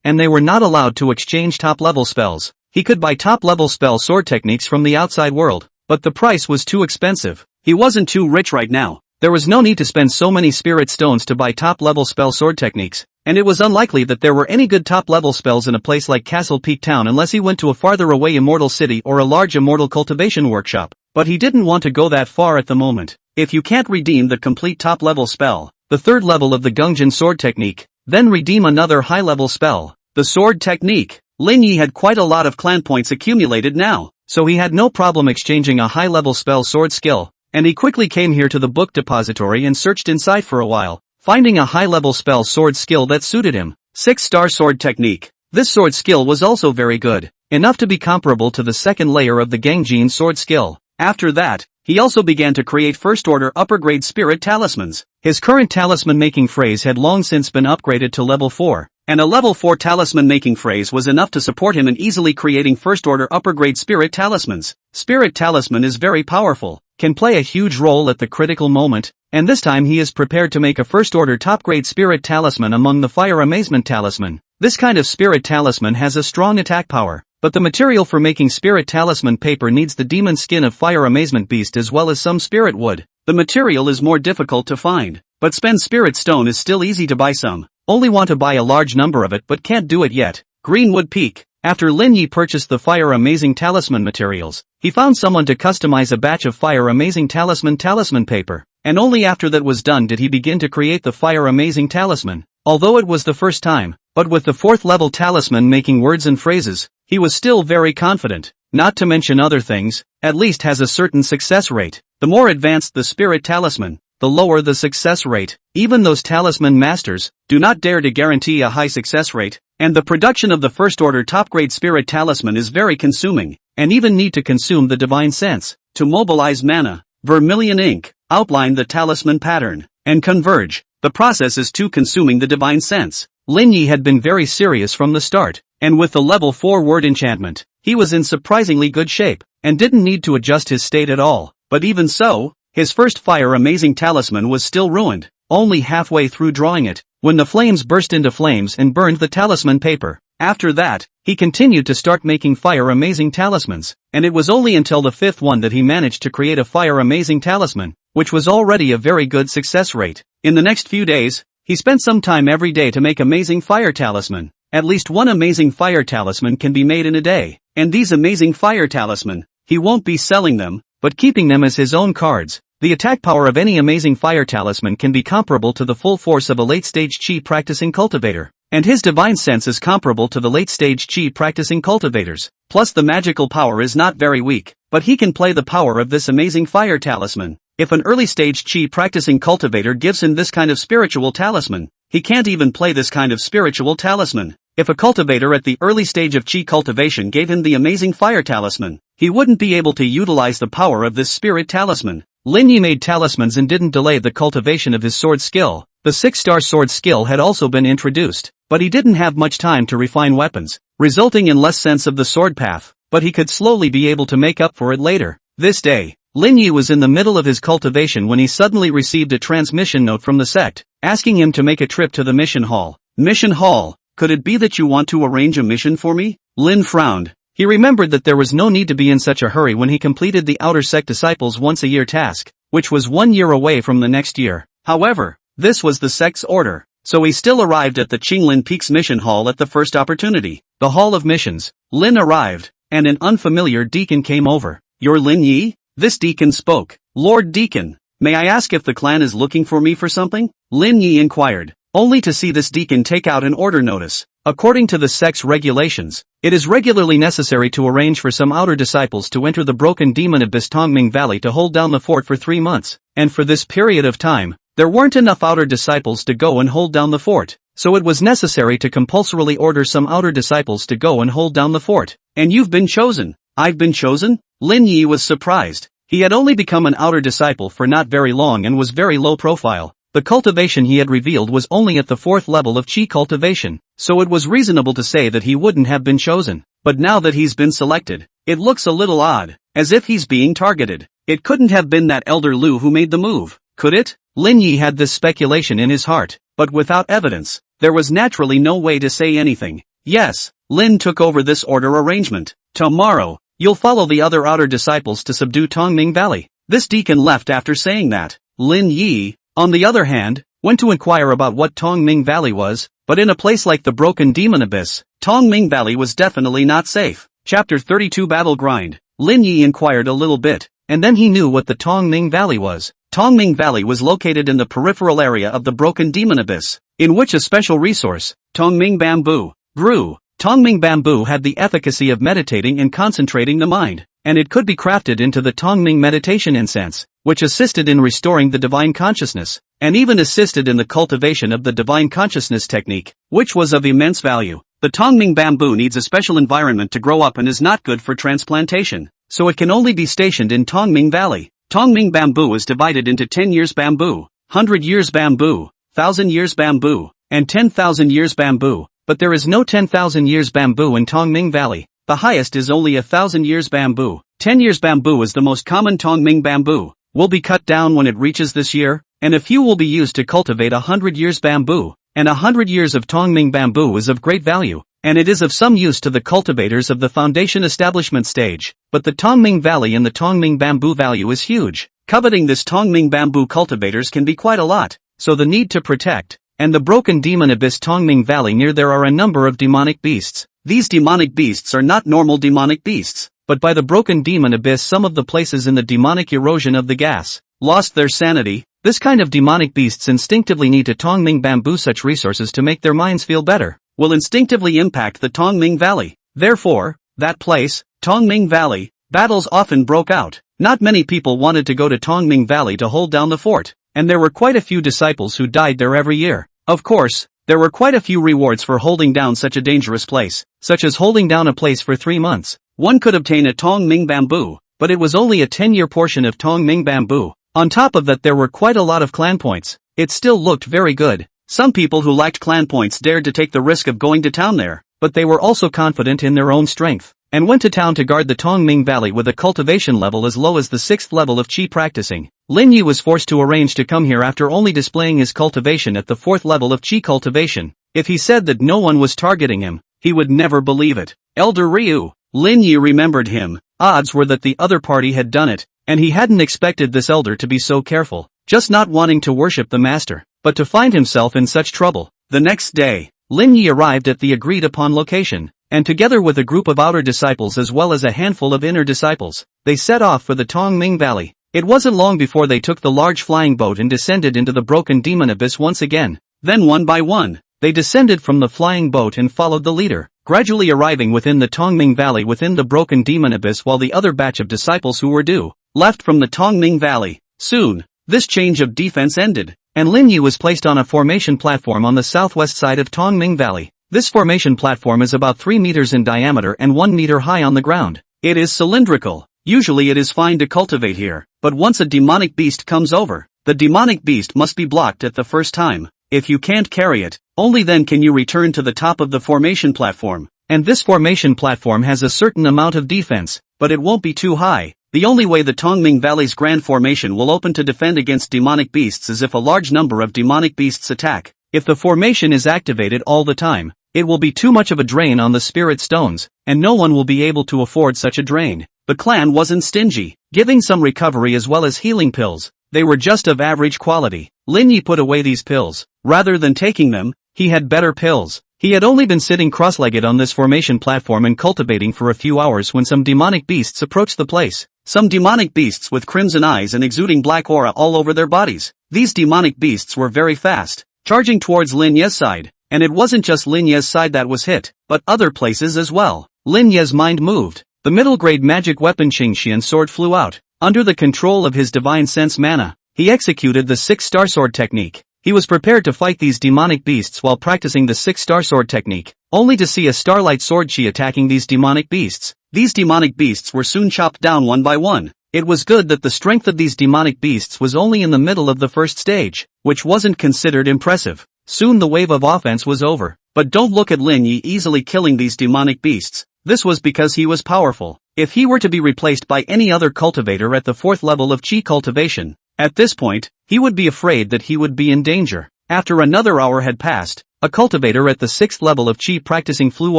and they were not allowed to exchange top-level spells. He could buy top-level spell sword techniques from the outside world, but the price was too expensive. He wasn't too rich right now. There was no need to spend so many spirit stones to buy top-level spell sword techniques, and it was unlikely that there were any good top-level spells in a place like Castle Peak Town unless he went to a farther away immortal city or a large immortal cultivation workshop, but he didn't want to go that far at the moment. If you can't redeem the complete top-level spell, the third level of the Gungjin sword technique, then redeem another high-level spell, the sword technique. Lin Yi had quite a lot of clan points accumulated now, so he had no problem exchanging a high-level spell sword skill. And he quickly came here to the book depository and searched inside for a while, finding a high-level spell sword skill that suited him. 6-star sword technique. This sword skill was also very good, enough to be comparable to the second layer of the Gangjin sword skill. After that, he also began to create first-order upper-grade spirit talismans. His current talisman-making phrase had long since been upgraded to level 4, and a level 4 talisman-making phrase was enough to support him in easily creating first-order upper-grade spirit talismans. Spirit talisman is very powerful, can play a huge role at the critical moment, and this time he is prepared to make a first-order top-grade spirit talisman among the fire amazement talisman. This kind of spirit talisman has a strong attack power, but the material for making spirit talisman paper needs the demon skin of fire amazement beast as well as some spirit wood. The material is more difficult to find, but spend spirit stone is still easy to buy some. Only want to buy a large number of it but can't do it yet. Greenwood Peak. After Lin Yi purchased the Fire Amazing Talisman materials, he found someone to customize a batch of Fire Amazing Talisman paper, and only after that was done did he begin to create the Fire Amazing Talisman. Although it was the first time, but with the 4th level talisman making words and phrases, he was still very confident, not to mention other things, at least has a certain success rate. The more advanced the spirit talisman, the lower the success rate. Even those talisman masters do not dare to guarantee a high success rate, and the production of the first-order top-grade spirit talisman is very consuming, and even need to consume the divine sense, to mobilize mana, vermilion ink, outline the talisman pattern, and converge. The process is too consuming the divine sense. Lin Yi had been very serious from the start, and with the level 4 word enchantment, he was in surprisingly good shape, and didn't need to adjust his state at all. But even so, his first Fire Amazing Talisman was still ruined, only halfway through drawing it, when the flames burst into flames and burned the talisman paper. After that, he continued to start making Fire Amazing Talismans, and it was only until the 5th one that he managed to create a Fire Amazing Talisman, which was already a very good success rate. In the next few days, he spent some time every day to make Amazing Fire Talisman. At least one Amazing Fire Talisman can be made in a day, and these Amazing Fire Talisman, he won't be selling them, but keeping them as his own cards. The attack power of any Amazing Fire Talisman can be comparable to the full force of a late-stage Chi practicing cultivator, and his divine sense is comparable to the late-stage Chi practicing cultivators. Plus the magical power is not very weak, but he can play the power of this Amazing Fire Talisman. If an early-stage Chi practicing cultivator gives him this kind of spiritual talisman, he can't even play this kind of spiritual talisman. If a cultivator at the early stage of Chi cultivation gave him the Amazing Fire Talisman, he wouldn't be able to utilize the power of this spirit talisman. Lin Yi made talismans and didn't delay the cultivation of his sword skill. The 6-star sword skill had also been introduced, but he didn't have much time to refine weapons, resulting in less sense of the sword path, but he could slowly be able to make up for it later. This day, Lin Yi was in the middle of his cultivation when he suddenly received a transmission note from the sect, asking him to make a trip to the mission hall. Mission hall? Could it be that you want to arrange a mission for me? Lin frowned. He remembered that there was no need to be in such a hurry when he completed the Outer Sect Disciples once-a-year task, which was 1 year away from the next year. However, this was the sect's order, so he still arrived at the Qinglin Peaks Mission Hall at the first opportunity. The Hall of Missions. Lin arrived, and an unfamiliar deacon came over. You're Lin Yi? This deacon spoke. Lord Deacon, May I ask if the clan is looking for me for something? Lin Yi inquired, only to see this deacon take out an order notice. According to the sect's regulations, it is regularly necessary to arrange for some outer disciples to enter the broken demon abyss Tongming Valley to hold down the fort for 3 months, and for this period of time, there weren't enough outer disciples to go and hold down the fort, so it was necessary to compulsorily order some outer disciples to go and hold down the fort. And you've been chosen. I've been chosen? Lin Yi was surprised. He had only become an outer disciple for not very long and was very low profile. The cultivation he had revealed was only at the 4th level of chi cultivation, so it was reasonable to say that he wouldn't have been chosen. But now that he's been selected, it looks a little odd, as if he's being targeted. It couldn't have been that Elder Lu who made the move, could it? Lin Yi had this speculation in his heart, but without evidence, there was naturally no way to say anything. Yes, Lin took over this order arrangement. Tomorrow, you'll follow the other outer disciples to subdue Tongming Valley. This deacon left after saying that. Lin Yi, on the other hand, went to inquire about what Tongming Valley was, but in a place like the Broken Demon Abyss, Tongming Valley was definitely not safe. Chapter 32 Battle Grind. Lin Yi inquired a little bit, and then he knew what the Tongming Valley was. Tongming Valley was located in the peripheral area of the Broken Demon Abyss, in which a special resource, Tongming Bamboo, grew. Tongming Bamboo had the efficacy of meditating and concentrating the mind, and it could be crafted into the Tongming meditation incense, which assisted in restoring the divine consciousness, and even assisted in the cultivation of the divine consciousness technique, which was of immense value. The Tongming Bamboo needs a special environment to grow up and is not good for transplantation, so it can only be stationed in Tongming Valley. Tongming Bamboo is divided into 10 years bamboo, 100 years bamboo, 1,000 years bamboo, and 10,000 years bamboo, but there is no 10,000 years bamboo in Tongming Valley. The highest is only 1,000 years bamboo. 10 years bamboo is the most common Tongming bamboo, will be cut down when it reaches this year, and a few will be used to cultivate 100 years bamboo, and 100 years of Tongming bamboo is of great value, and it is of some use to the cultivators of the foundation establishment stage, but the Tongming Valley and the Tongming bamboo value is huge. Coveting this Tongming bamboo cultivators can be quite a lot, so the need to protect, and the Broken Demon Abyss Tongming Valley near there are a number of demonic beasts. These demonic beasts are not normal demonic beasts, but by the Broken Demon Abyss some of the places in the demonic erosion of the gas lost their sanity. This kind of demonic beasts instinctively need to Tongming bamboo such resources to make their minds feel better, will instinctively impact the Tongming Valley. Therefore, that place, Tongming Valley, battles often broke out. Not many people wanted to go to Tongming Valley to hold down the fort, and there were quite a few disciples who died there every year. Of course, there were quite a few rewards for holding down such a dangerous place, such as holding down a place for 3 months. One could obtain a Tongming bamboo, but it was only a 10-year portion of Tongming bamboo. On top of that there were quite a lot of clan points. It still looked very good. Some people who liked clan points dared to take the risk of going to town there, but they were also confident in their own strength, and went to town to guard the Tongming Valley with a cultivation level as low as the 6th level of chi practicing. Lin Yi was forced to arrange to come here after only displaying his cultivation at the 4th level of chi cultivation. If he said that no one was targeting him, he would never believe it. Elder Ryu. Lin Yi remembered him. Odds were that the other party had done it, and he hadn't expected this elder to be so careful, just not wanting to worship the master, but to find himself in such trouble. The next day, Lin Yi arrived at the agreed upon location, and together with a group of outer disciples as well as a handful of inner disciples, they set off for the Tongming Valley. It wasn't long before they took the large flying boat and descended into the Broken Demon Abyss once again. Then one by one, they descended from the flying boat and followed the leader, gradually arriving within the Tongming Valley within the Broken Demon Abyss while the other batch of disciples who were due left from the Tongming Valley. Soon, this change of defense ended, and Lin Yi was placed on a formation platform on the southwest side of Tongming Valley. This formation platform is about 3 meters in diameter and 1 meter high on the ground. It is cylindrical. Usually it is fine to cultivate here, but once a demonic beast comes over, the demonic beast must be blocked at the first time. If you can't carry it, only then can you return to the top of the formation platform. And this formation platform has a certain amount of defense, but it won't be too high. The only way the Tongming Valley's Grand Formation will open to defend against demonic beasts is if a large number of demonic beasts attack. If the formation is activated all the time, it will be too much of a drain on the spirit stones, and no one will be able to afford such a drain. The clan wasn't stingy, giving some recovery as well as healing pills. They were just of average quality. Lin Yi put away these pills. Rather than taking them, he had better pills. He had only been sitting cross-legged on this formation platform and cultivating for a few hours when some demonic beasts approached the place. Some demonic beasts with crimson eyes and exuding black aura all over their bodies. These demonic beasts were very fast, charging towards Lin Ye's side. And it wasn't just Lin Ye's side that was hit, but other places as well. Lin Ye's mind moved. The middle-grade magic weapon Qingxian sword flew out. Under the control of his divine sense mana, he executed the 6-star sword technique. He was prepared to fight these demonic beasts while practicing the 6-star sword technique, only to see a starlight sword chi attacking these demonic beasts. These demonic beasts were soon chopped down one by one. It was good that the strength of these demonic beasts was only in the middle of the first stage, which wasn't considered impressive. Soon the wave of offense was over. But don't look at Lin Yi easily killing these demonic beasts. This was because he was powerful. If he were to be replaced by any other cultivator at the 4th level of Qi cultivation, at this point, he would be afraid that he would be in danger. After another hour had passed, a cultivator at the 6th level of Qi practicing flew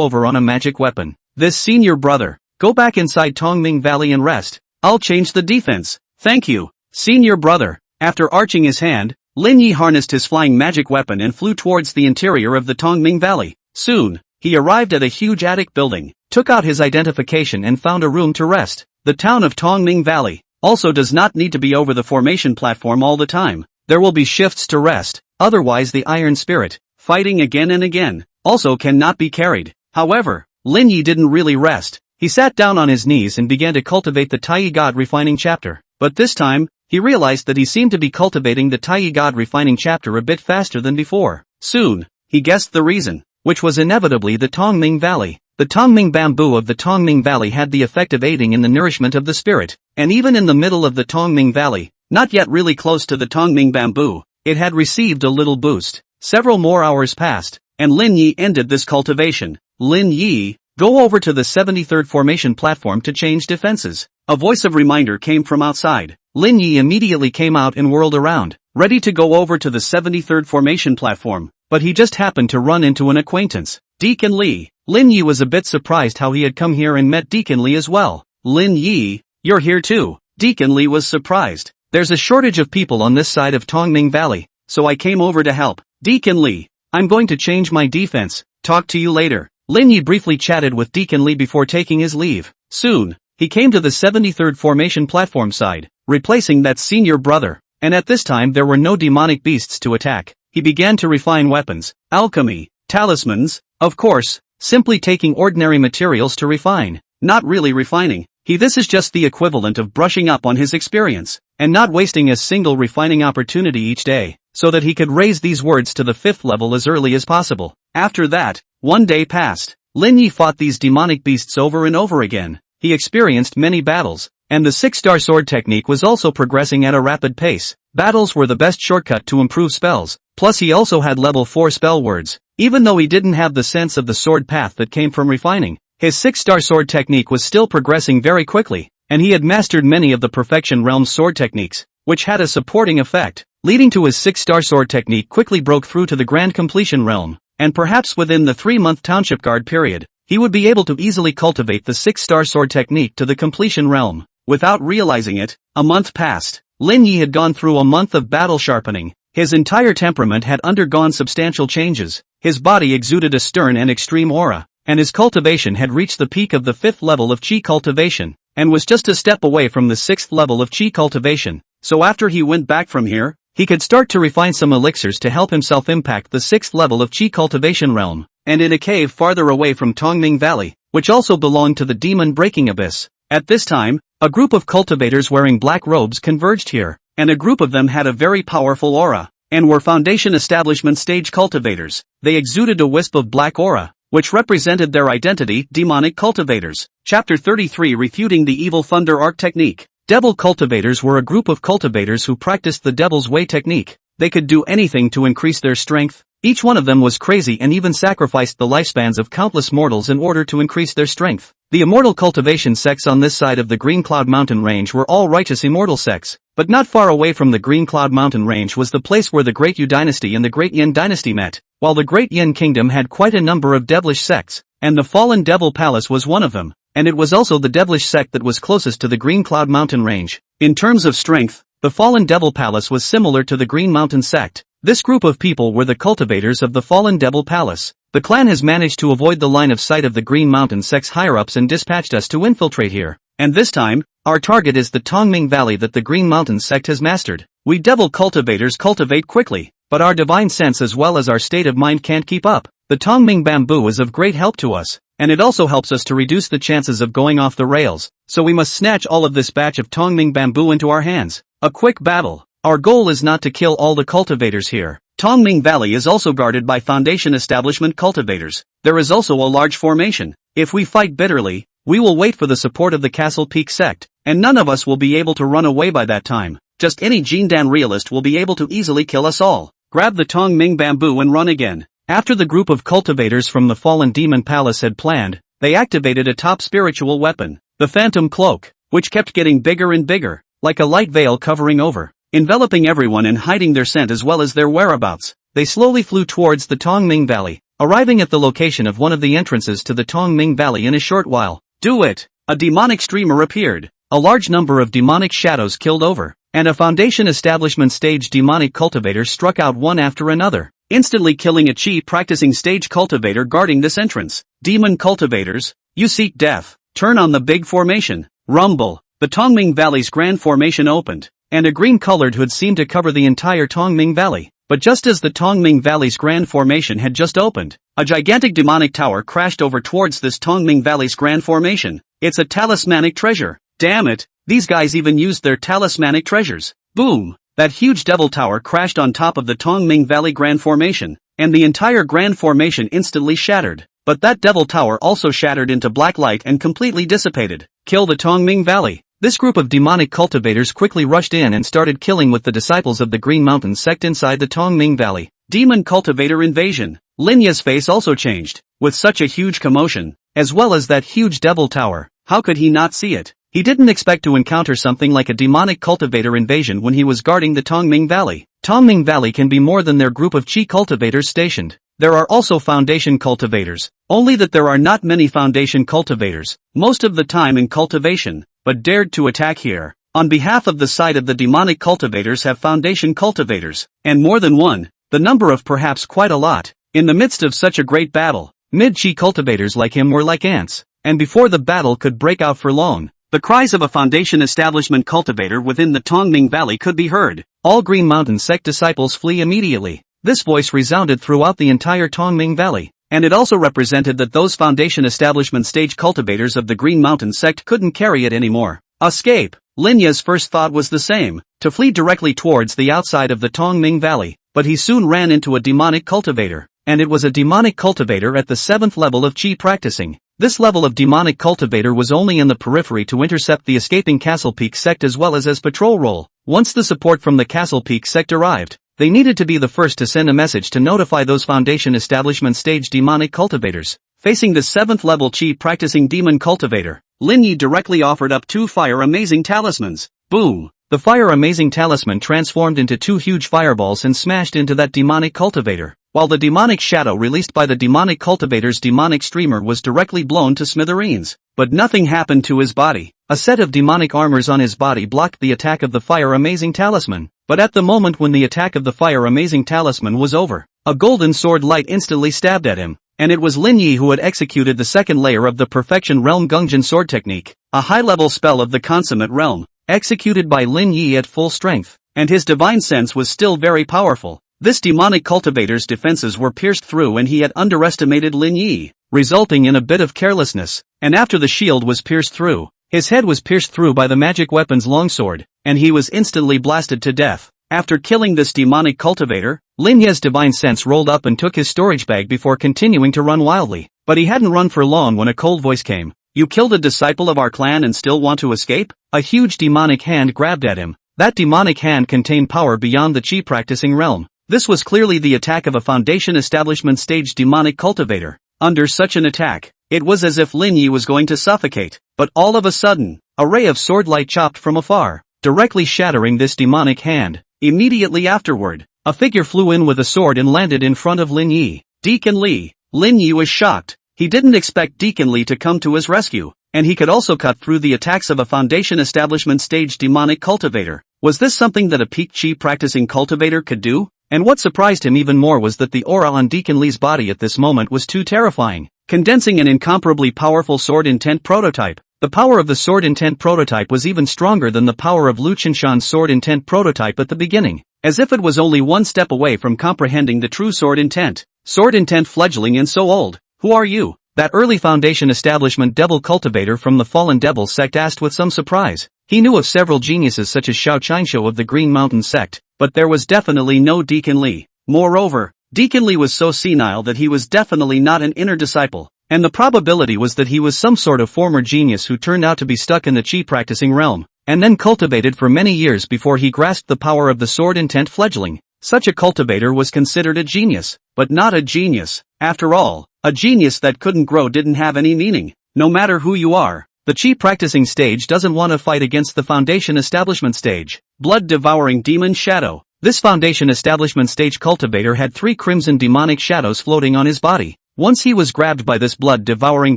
over on a magic weapon. This senior brother, go back inside Tongming Valley and rest. I'll change the defense. Thank you, senior brother. After arching his hand, Lin Yi harnessed his flying magic weapon and flew towards the interior of the Tongming Valley. Soon, he arrived at a huge attic building, took out his identification and found a room to rest. The town of Tongming Valley also does not need to be over the formation platform all the time. There will be shifts to rest, otherwise the iron spirit, fighting again and again, also cannot be carried. However, Lin Yi didn't really rest. He sat down on his knees and began to cultivate the Tai God refining chapter. But this time, he realized that he seemed to be cultivating the Tai God refining chapter a bit faster than before. Soon, he guessed the reason, which was inevitably the Tongming Valley. The Tongming bamboo of the Tongming Valley had the effect of aiding in the nourishment of the spirit, and even in the middle of the Tongming Valley, not yet really close to the Tongming bamboo, it had received a little boost. Several more hours passed, and Lin Yi ended this cultivation. Lin Yi, go over to the 73rd formation platform to change defenses. A voice of reminder came from outside. Lin Yi immediately came out and whirled around, ready to go over to the 73rd formation platform, but he just happened to run into an acquaintance, Deacon Li. Lin Yi was a bit surprised how he had come here and met Deacon Li as well. Lin Yi, you're here too. Deacon Li was surprised. There's a shortage of people on this side of Tongming Valley, so I came over to help. Deacon Li, I'm going to change my defense. Talk to you later. Lin Yi briefly chatted with Deacon Li before taking his leave. Soon, he came to the 73rd formation platform side, replacing that senior brother, and at this time there were no demonic beasts to attack. He began to refine weapons, alchemy, talismans, of course, simply taking ordinary materials to refine, not really refining. This is just the equivalent of brushing up on his experience, and not wasting a single refining opportunity each day, so that he could raise these words to the 5th level as early as possible. After that, one day passed. Lin Yi fought these demonic beasts over and over again. He experienced many battles, and the 6-star sword technique was also progressing at a rapid pace. Battles were the best shortcut to improve spells, plus he also had level 4 spell words. Even though he didn't have the sense of the sword path that came from refining, his 6-star sword technique was still progressing very quickly, and he had mastered many of the Perfection Realm's sword techniques, which had a supporting effect, leading to his 6-star sword technique quickly broke through to the Grand Completion Realm, and perhaps within the 3-month Township Guard period, he would be able to easily cultivate the 6-star sword technique to the Completion Realm. Without realizing it, a month passed. Lin Yi had gone through a month of battle sharpening. His entire temperament had undergone substantial changes. His body exuded a stern and extreme aura, and his cultivation had reached the peak of the 5th level of Qi cultivation, and was just a step away from the 6th level of Qi cultivation. So after he went back from here, he could start to refine some elixirs to help himself impact the 6th level of Qi cultivation realm, and in a cave farther away from Tongming Valley, which also belonged to the Demon Breaking Abyss. At this time, a group of cultivators wearing black robes converged here, and a group of them had a very powerful aura, and were Foundation Establishment stage cultivators. They exuded a wisp of black aura, which represented their identity, demonic cultivators. Chapter 33 Refuting the Evil Thunder Arc Technique. Devil cultivators were a group of cultivators who practiced the Devil's Way technique. They could do anything to increase their strength. Each one of them was crazy and even sacrificed the lifespans of countless mortals in order to increase their strength. The immortal cultivation sects on this side of the Green Cloud Mountain Range were all righteous immortal sects, but not far away from the Green Cloud Mountain Range was the place where the Great Yu Dynasty and the Great Yin Dynasty met. While the Great Yin Kingdom had quite a number of devilish sects, and the Fallen Devil Palace was one of them, and it was also the devilish sect that was closest to the Green Cloud Mountain Range. In terms of strength, the Fallen Devil Palace was similar to the Green Mountain sect, This group of people were the cultivators of the fallen Devil Palace. The clan has managed to avoid the line of sight of the Green Mountain sect's higher-ups and dispatched us to infiltrate here. And this time, our target is the Tongming Valley that the Green Mountain sect has mastered. We devil cultivators cultivate quickly, but our divine sense as well as our state of mind can't keep up. The Tongming bamboo is of great help to us, and it also helps us to reduce the chances of going off the rails, so we must snatch all of this batch of Tongming bamboo into our hands. A quick battle. Our goal is not to kill all the cultivators here. Tongming Valley is also guarded by Foundation Establishment cultivators. There is also a large formation. If we fight bitterly, we will wait for the support of the Castle Peak sect, and none of us will be able to run away by that time. Just any Jindan realist will be able to easily kill us all. Grab the Tongming bamboo and run again. After the group of cultivators from the Fallen Demon Palace had planned, they activated a top spiritual weapon, the Phantom Cloak, which kept getting bigger and bigger, like a light veil covering over, enveloping everyone and hiding their scent as well as their whereabouts. They slowly flew towards the Tongming Valley, arriving at the location of one of the entrances to the Tongming Valley in a short while. Do it! A demonic streamer appeared. A large number of demonic shadows killed over, and a Foundation Establishment stage demonic cultivator struck out one after another, instantly killing a chi-practicing stage cultivator guarding this entrance. Demon cultivators, you seek death. Turn on the big formation. Rumble. The Tongming Valley's grand formation opened, and a green-colored hood seemed to cover the entire Tongming Valley. But just as the Tongming Valley's grand formation had just opened, a gigantic demonic tower crashed over towards this Tongming Valley's grand formation. It's a talismanic treasure. Damn it, these guys even used their talismanic treasures. Boom! That huge devil tower crashed on top of the Tongming Valley grand formation, and the entire grand formation instantly shattered. But that devil tower also shattered into black light and completely dissipated. Kill the Tongming Valley. This group of demonic cultivators quickly rushed in and started killing with the disciples of the Green Mountain sect inside the Tongming Valley. Demon cultivator invasion. Linya's face also changed. With such a huge commotion, as well as that huge devil tower, how could he not see it? He didn't expect to encounter something like a demonic cultivator invasion when he was guarding the Tongming Valley. Tongming Valley can be more than their group of chi cultivators stationed. There are also Foundation cultivators, only that there are not many Foundation cultivators, most of the time in cultivation, but dared to attack here. On behalf of the side of the demonic cultivators have Foundation cultivators, and more than one, the number of perhaps quite a lot. In the midst of such a great battle, mid-chi cultivators like him were like ants, and before the battle could break out for long, the cries of a Foundation Establishment cultivator within the Tongming Valley could be heard. All Green Mountain sect disciples flee immediately. This voice resounded throughout the entire Tongming Valley, and it also represented that those Foundation Establishment stage cultivators of the Green Mountain sect couldn't carry it anymore. Escape! Linya's first thought was the same, to flee directly towards the outside of the Tongming Valley, but he soon ran into a demonic cultivator, and it was a demonic cultivator at the 7th level of chi practicing. This level of demonic cultivator was only in the periphery to intercept the escaping Castle Peak sect as well as patrol role. Once the support from the Castle Peak sect arrived, they needed to be the first to send a message to notify those Foundation Establishment stage demonic cultivators. Facing the 7th level chi practicing demon cultivator, Lin Yi directly offered up 2 fire amazing talismans. Boom! The fire amazing talisman transformed into 2 huge fireballs and smashed into that demonic cultivator, while the demonic shadow released by the demonic cultivator's demonic streamer was directly blown to smithereens. But nothing happened to his body. A set of demonic armors on his body blocked the attack of the fire amazing talisman. But at the moment when the attack of the fire amazing talisman was over, a golden sword light instantly stabbed at him, and it was Lin Yi who had executed the second layer of the Perfection Realm Gungjin sword technique, a high-level spell of the Consummate Realm, executed by Lin Yi at full strength, and his divine sense was still very powerful. This demonic cultivator's defenses were pierced through and he had underestimated Lin Yi, resulting in a bit of carelessness, and after the shield was pierced through, his head was pierced through by the magic weapon's longsword, and he was instantly blasted to death. After killing this demonic cultivator, Lin Yi's divine sense rolled up and took his storage bag before continuing to run wildly, but he hadn't run for long when a cold voice came. You killed a disciple of our clan and still want to escape? A huge demonic hand grabbed at him. That demonic hand contained power beyond the chi practicing realm. This was clearly the attack of a Foundation Establishment stage demonic cultivator. Under such an attack, it was as if Lin Yi was going to suffocate, but all of a sudden, a ray of sword light chopped from afar, directly shattering this demonic hand. Immediately afterward, a figure flew in with a sword and landed in front of Lin Yi. Deacon Li. Lin Yi was shocked. He didn't expect Deacon Li to come to his rescue, and he could also cut through the attacks of a Foundation Establishment stage demonic cultivator. Was this something that a peak chi practicing cultivator could do? And what surprised him even more was that the aura on Deacon Lee's body at this moment was too terrifying, condensing an incomparably powerful sword intent prototype. The power of the sword intent prototype was even stronger than the power of Lu Qinshan's sword intent prototype at the beginning, as if it was only one step away from comprehending the true sword intent. Sword intent fledgling and so old. Who are you? That early Foundation establishment devil cultivator from the fallen devil sect asked with some surprise. He knew of several geniuses such as Xiao Qinshu of the Green Mountain sect, but there was definitely no Deacon Lee. Moreover, Deacon Lee was so senile that he was definitely not an inner disciple, and the probability was that he was some sort of former genius who turned out to be stuck in the chi practicing realm, and then cultivated for many years before he grasped the power of the sword intent fledgling. Such a cultivator was considered a genius, but not a genius. After all, a genius that couldn't grow didn't have any meaning. No matter who you are, the chi practicing stage doesn't want to fight against the Foundation establishment stage. Blood-devouring demon shadow. This Foundation establishment stage cultivator had 3 crimson demonic shadows floating on his body. Once he was grabbed by this blood-devouring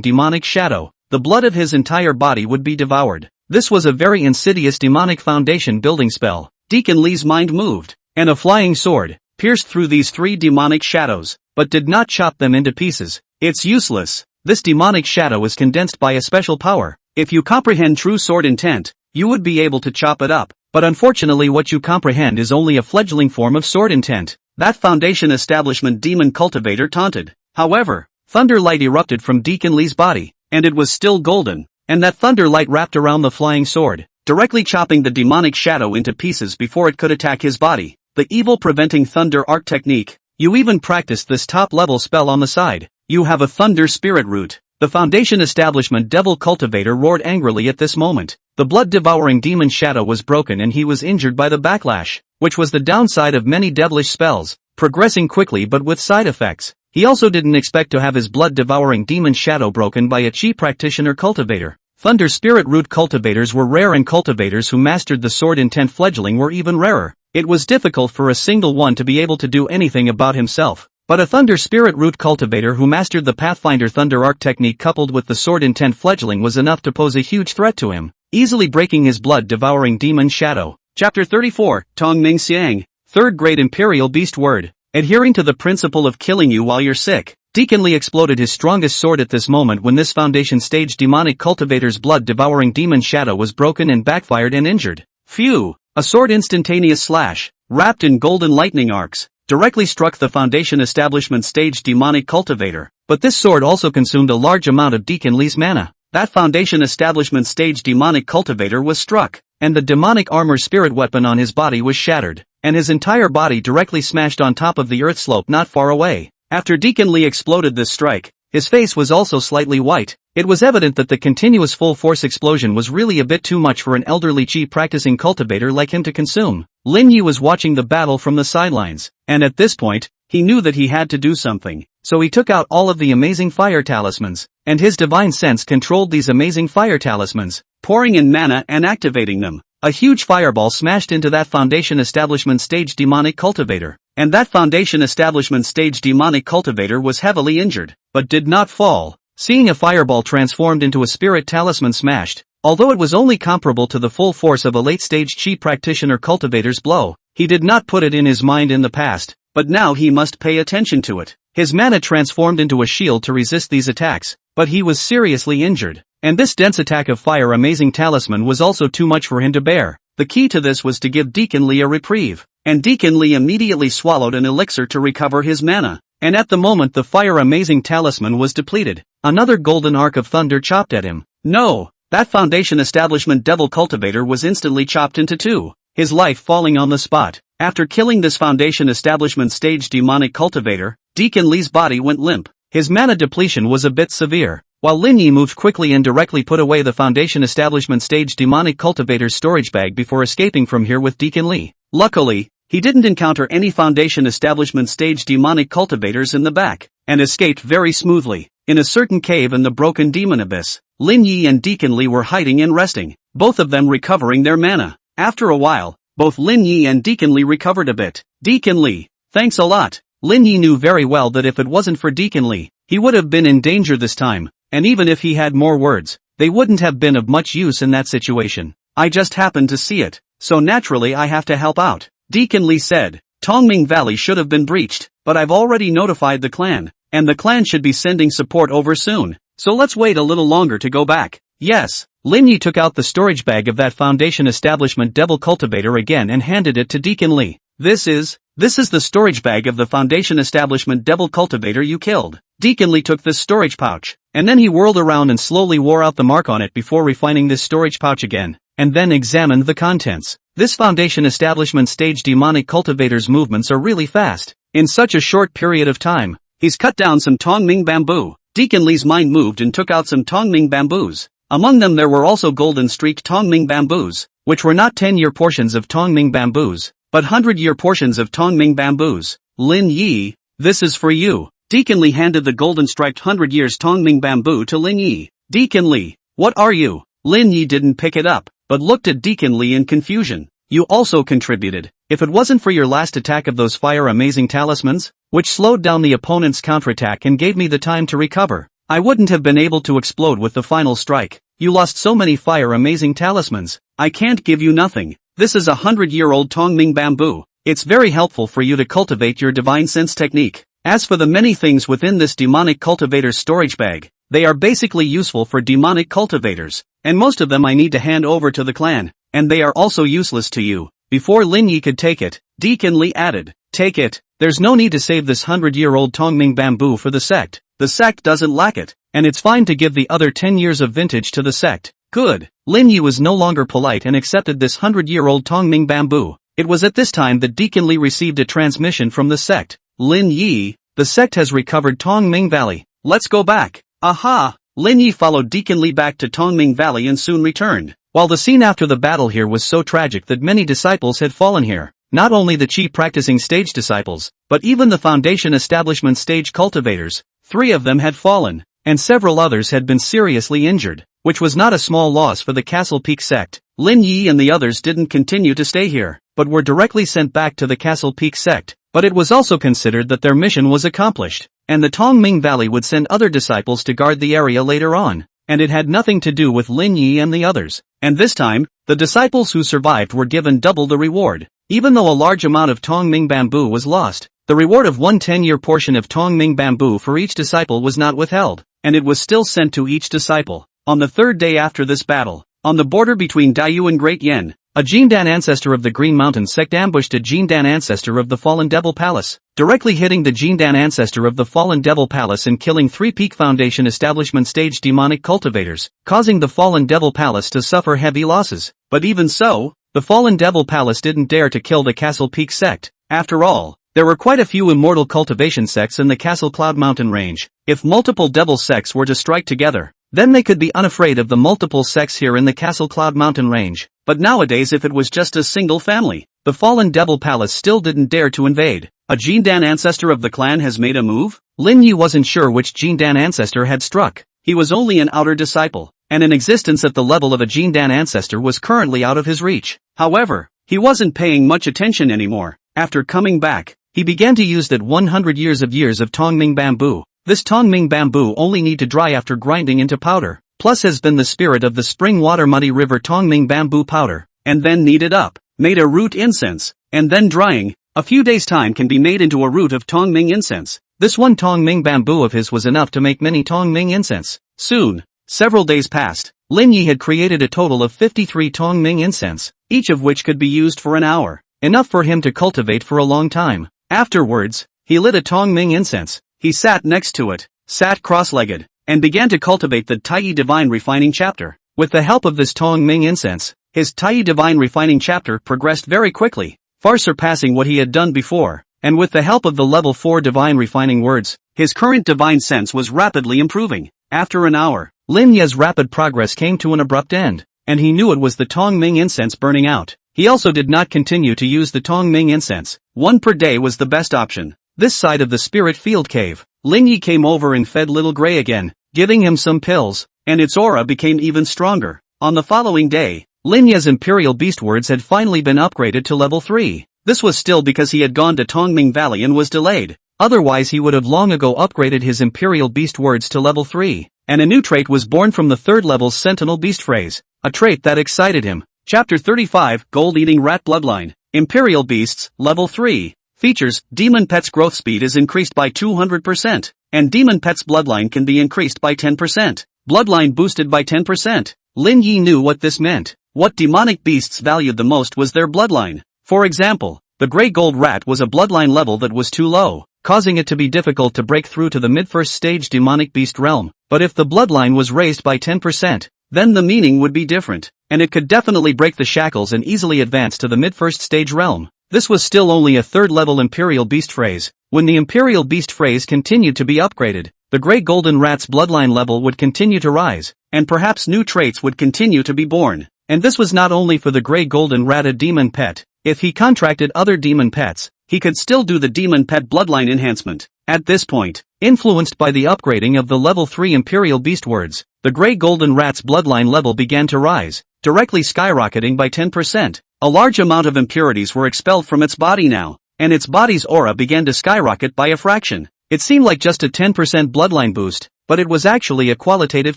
demonic shadow, the blood of his entire body would be devoured. This was a very insidious demonic foundation building spell. Deacon Lee's mind moved, and a flying sword pierced through these 3 demonic shadows, but did not chop them into pieces. It's useless. This demonic shadow is condensed by a special power. If you comprehend true sword intent, you would be able to chop it up, but unfortunately what you comprehend is only a fledgling form of sword intent. That Foundation establishment demon cultivator taunted. However, thunder light erupted from Deacon Lee's body, and it was still golden, and that thunder light wrapped around the flying sword, directly chopping the demonic shadow into pieces before it could attack his body. The evil preventing thunder art technique. You even practiced this top-level spell on the side. You have a thunder spirit root. The Foundation establishment devil cultivator roared angrily at this moment. The blood-devouring demon shadow was broken and he was injured by the backlash, which was the downside of many devilish spells, progressing quickly but with side effects. He also didn't expect to have his blood-devouring demon shadow broken by a chi practitioner cultivator. Thunder spirit root cultivators were rare and cultivators who mastered the sword intent fledgling were even rarer. It was difficult for a single one to be able to do anything about himself. But a Thunder Spirit Root cultivator who mastered the Pathfinder Thunder Arc technique coupled with the sword intent fledgling was enough to pose a huge threat to him, easily breaking his blood-devouring demon shadow. Chapter 34, Tong Ming Xiang, 3rd Grade Imperial Beast Word. Adhering to the principle of killing you while you're sick, Deacon Lee exploded his strongest sword at this moment when this Foundation stage demonic cultivator's blood-devouring demon shadow was broken and backfired and injured. Phew! A sword instantaneous slash, wrapped in golden lightning arcs, directly struck the Foundation establishment stage demonic cultivator, but this sword also consumed a large amount of Deacon Lee's mana. That Foundation establishment stage demonic cultivator was struck, and the demonic armor spirit weapon on his body was shattered, and his entire body directly smashed on top of the earth slope not far away. After Deacon Lee exploded this strike, his face was also slightly white. It was evident that the continuous full-force explosion was really a bit too much for an elderly chi practicing cultivator like him to consume. Lin Yi was watching the battle from the sidelines, and at this point, he knew that he had to do something, so he took out all of the amazing fire talismans, and his divine sense controlled these amazing fire talismans, pouring in mana and activating them. A huge fireball smashed into that Foundation establishment stage demonic cultivator, and that Foundation establishment stage demonic cultivator was heavily injured, but did not fall. Seeing a fireball transformed into a spirit talisman smashed, although it was only comparable to the full force of a late-stage chi practitioner cultivator's blow, he did not put it in his mind in the past, but now he must pay attention to it. His mana transformed into a shield to resist these attacks, but he was seriously injured, and this dense attack of fire amazing talisman was also too much for him to bear. The key to this was to give Deacon Lee a reprieve, and Deacon Lee immediately swallowed an elixir to recover his mana. And at the moment the fire amazing talisman was depleted, another golden arc of thunder chopped at him. No! That Foundation establishment devil cultivator was instantly chopped into 2, his life falling on the spot. After killing this Foundation establishment stage demonic cultivator, Deacon Lee's body went limp. His mana depletion was a bit severe, while Lin Yi moved quickly and directly put away the Foundation establishment stage demonic cultivator's storage bag before escaping from here with Deacon Lee. Luckily, he didn't encounter any Foundation establishment stage demonic cultivators in the back, and escaped very smoothly. In a certain cave in the broken demon abyss, Lin Yi and Deacon Lee were hiding and resting, both of them recovering their mana. After a while, both Lin Yi and Deacon Lee recovered a bit. Deacon Lee, thanks a lot. Lin Yi knew very well that if it wasn't for Deacon Lee, he would have been in danger this time, and even if he had more words, they wouldn't have been of much use in that situation. I just happened to see it, so naturally I have to help out, Deacon Lee said. Tongming Valley should have been breached, but I've already notified the clan, and the clan should be sending support over soon, so let's wait a little longer to go back. Yes. Lin Yi took out the storage bag of that Foundation Establishment Devil Cultivator again and handed it to Deacon Lee. This is the storage bag of the Foundation Establishment Devil Cultivator you killed. Deacon Lee took this storage pouch, and then he whirled around and slowly wore out the mark on it before refining this storage pouch again, and then examined the contents. This Foundation Establishment stage demonic cultivator's movements are really fast. In such a short period of time, he's cut down some Tongming bamboo. Deacon Lee's mind moved and took out some Tongming bamboos. Among them there were also golden streaked Tongming bamboos, which were not 10-year portions of Tongming bamboos, but 100-year portions of Tongming bamboos. Lin Yi, this is for you. Deacon Lee handed the golden striped 100 years Tongming bamboo to Lin Yi. Deacon Lee, what are you? Lin Yi didn't pick it up, but looked at Deacon Lee in confusion. You also contributed. If it wasn't for your last attack of those fire amazing talismans, which slowed down the opponent's counterattack and gave me the time to recover, I wouldn't have been able to explode with the final strike. You lost so many fire amazing talismans. I can't give you nothing. This is a 100-year-old Tongming bamboo. It's very helpful for you to cultivate your divine sense technique. As for the many things within this demonic cultivator's storage bag, they are basically useful for demonic cultivators, and most of them I need to hand over to the clan, and they are also useless to you. Before Lin Yi could take it, Deacon Lee added, take it. There's no need to save this 100-year-old Tongming bamboo for the sect. The sect doesn't lack it, and it's fine to give the other 10 years of vintage to the sect. Good. Lin Yi was no longer polite and accepted this 100-year-old Tongming bamboo. It was at this time that Deacon Lee received a transmission from the sect. Lin Yi, the sect has recovered Tongming Valley. Let's go back. Aha! Lin Yi followed Deacon Lee back to Tongming Valley and soon returned. While the scene after the battle here was so tragic that many disciples had fallen here, not only the Chi practicing stage disciples, but even the Foundation Establishment stage cultivators, 3 of them had fallen, and several others had been seriously injured, which was not a small loss for the Castle Peak sect. Lin Yi and the others didn't continue to stay here, but were directly sent back to the Castle Peak sect, but it was also considered that their mission was accomplished, and the Tongming Valley would send other disciples to guard the area later on, and it had nothing to do with Lin Yi and the others, and this time, the disciples who survived were given double the reward. Even though a large amount of Tongming bamboo was lost, the reward of one 10-year portion of Tongming bamboo for each disciple was not withheld, and it was still sent to each disciple. On the 3rd day after this battle, on the border between Dayu and Great Yen, a Jindan ancestor of the Green Mountain sect ambushed a Jindan ancestor of the Fallen Devil Palace, directly hitting the Jindan ancestor of the Fallen Devil Palace and killing 3 Peak Foundation Establishment stage demonic cultivators, causing the Fallen Devil Palace to suffer heavy losses. But even so, the Fallen Devil Palace didn't dare to kill the Castle Peak sect. After all, there were quite a few immortal cultivation sects in the Castle Cloud Mountain range. If multiple devil sects were to strike together, then they could be unafraid of the multiple sects here in the Castle Cloud Mountain range. But nowadays if it was just a single family, the Fallen Devil Palace still didn't dare to invade. A Jindan ancestor of the clan has made a move? Lin Yi wasn't sure which Jindan ancestor had struck. He was only an outer disciple, and an existence at the level of a Jindan ancestor was currently out of his reach. However, he wasn't paying much attention anymore. After coming back, he began to use that 100 years of Tongming bamboo. This Tongming bamboo only need to dry after grinding into powder, plus has been the spirit of the spring water muddy river Tongming bamboo powder, and then kneaded up, made a root incense, and then drying, a few days time can be made into a root of Tongming incense. This one Tongming bamboo of his was enough to make many Tongming incense. Soon, several days passed, Lin Yi had created a total of 53 Tongming incense, each of which could be used for an hour, enough for him to cultivate for a long time. Afterwards, he lit a Tongming incense. He sat next to it, sat cross-legged, and began to cultivate the Taiyi Divine Refining Chapter. With the help of this Tongming incense, his Taiyi Divine Refining Chapter progressed very quickly, far surpassing what he had done before, and with the help of the level 4 Divine Refining Words, his current divine sense was rapidly improving. After an hour, Lin Yi's rapid progress came to an abrupt end, and he knew it was the Tongming incense burning out. He also did not continue to use the Tongming incense. 1 per day was the best option. This side of the spirit field cave, Lin Yi came over and fed Little Gray again, giving him some pills, and its aura became even stronger. On the following day, Lin Yi's Imperial Beast Words had finally been upgraded to level 3. This was still because he had gone to Tongming Valley and was delayed. Otherwise he would have long ago upgraded his Imperial Beast Words to level 3, and a new trait was born from the 3rd level's Sentinel Beast phrase, a trait that excited him. Chapter 35, Gold Eating Rat Bloodline, Imperial Beasts, Level 3. Features: Demon Pet's growth speed is increased by 200%, and Demon Pet's bloodline can be increased by 10%. Bloodline boosted by 10%. Lin Yi knew what this meant. What demonic beasts valued the most was their bloodline. For example, the Grey Gold Rat was a bloodline level that was too low, causing it to be difficult to break through to the mid-first stage demonic beast realm. But if the bloodline was raised by 10%, then the meaning would be different, and it could definitely break the shackles and easily advance to the mid-first stage realm. This was still only a third-level Imperial Beast phrase. When the Imperial Beast phrase continued to be upgraded, the Grey Golden Rat's bloodline level would continue to rise, and perhaps new traits would continue to be born. And this was not only for the Grey Golden Rat a demon pet. If he contracted other demon pets, he could still do the demon pet bloodline enhancement. At this point, influenced by the upgrading of the level 3 Imperial Beast words, the Grey Golden Rat's bloodline level began to rise, directly skyrocketing by 10%. A large amount of impurities were expelled from its body now, and its body's aura began to skyrocket by a fraction. It seemed like just a 10% bloodline boost, but it was actually a qualitative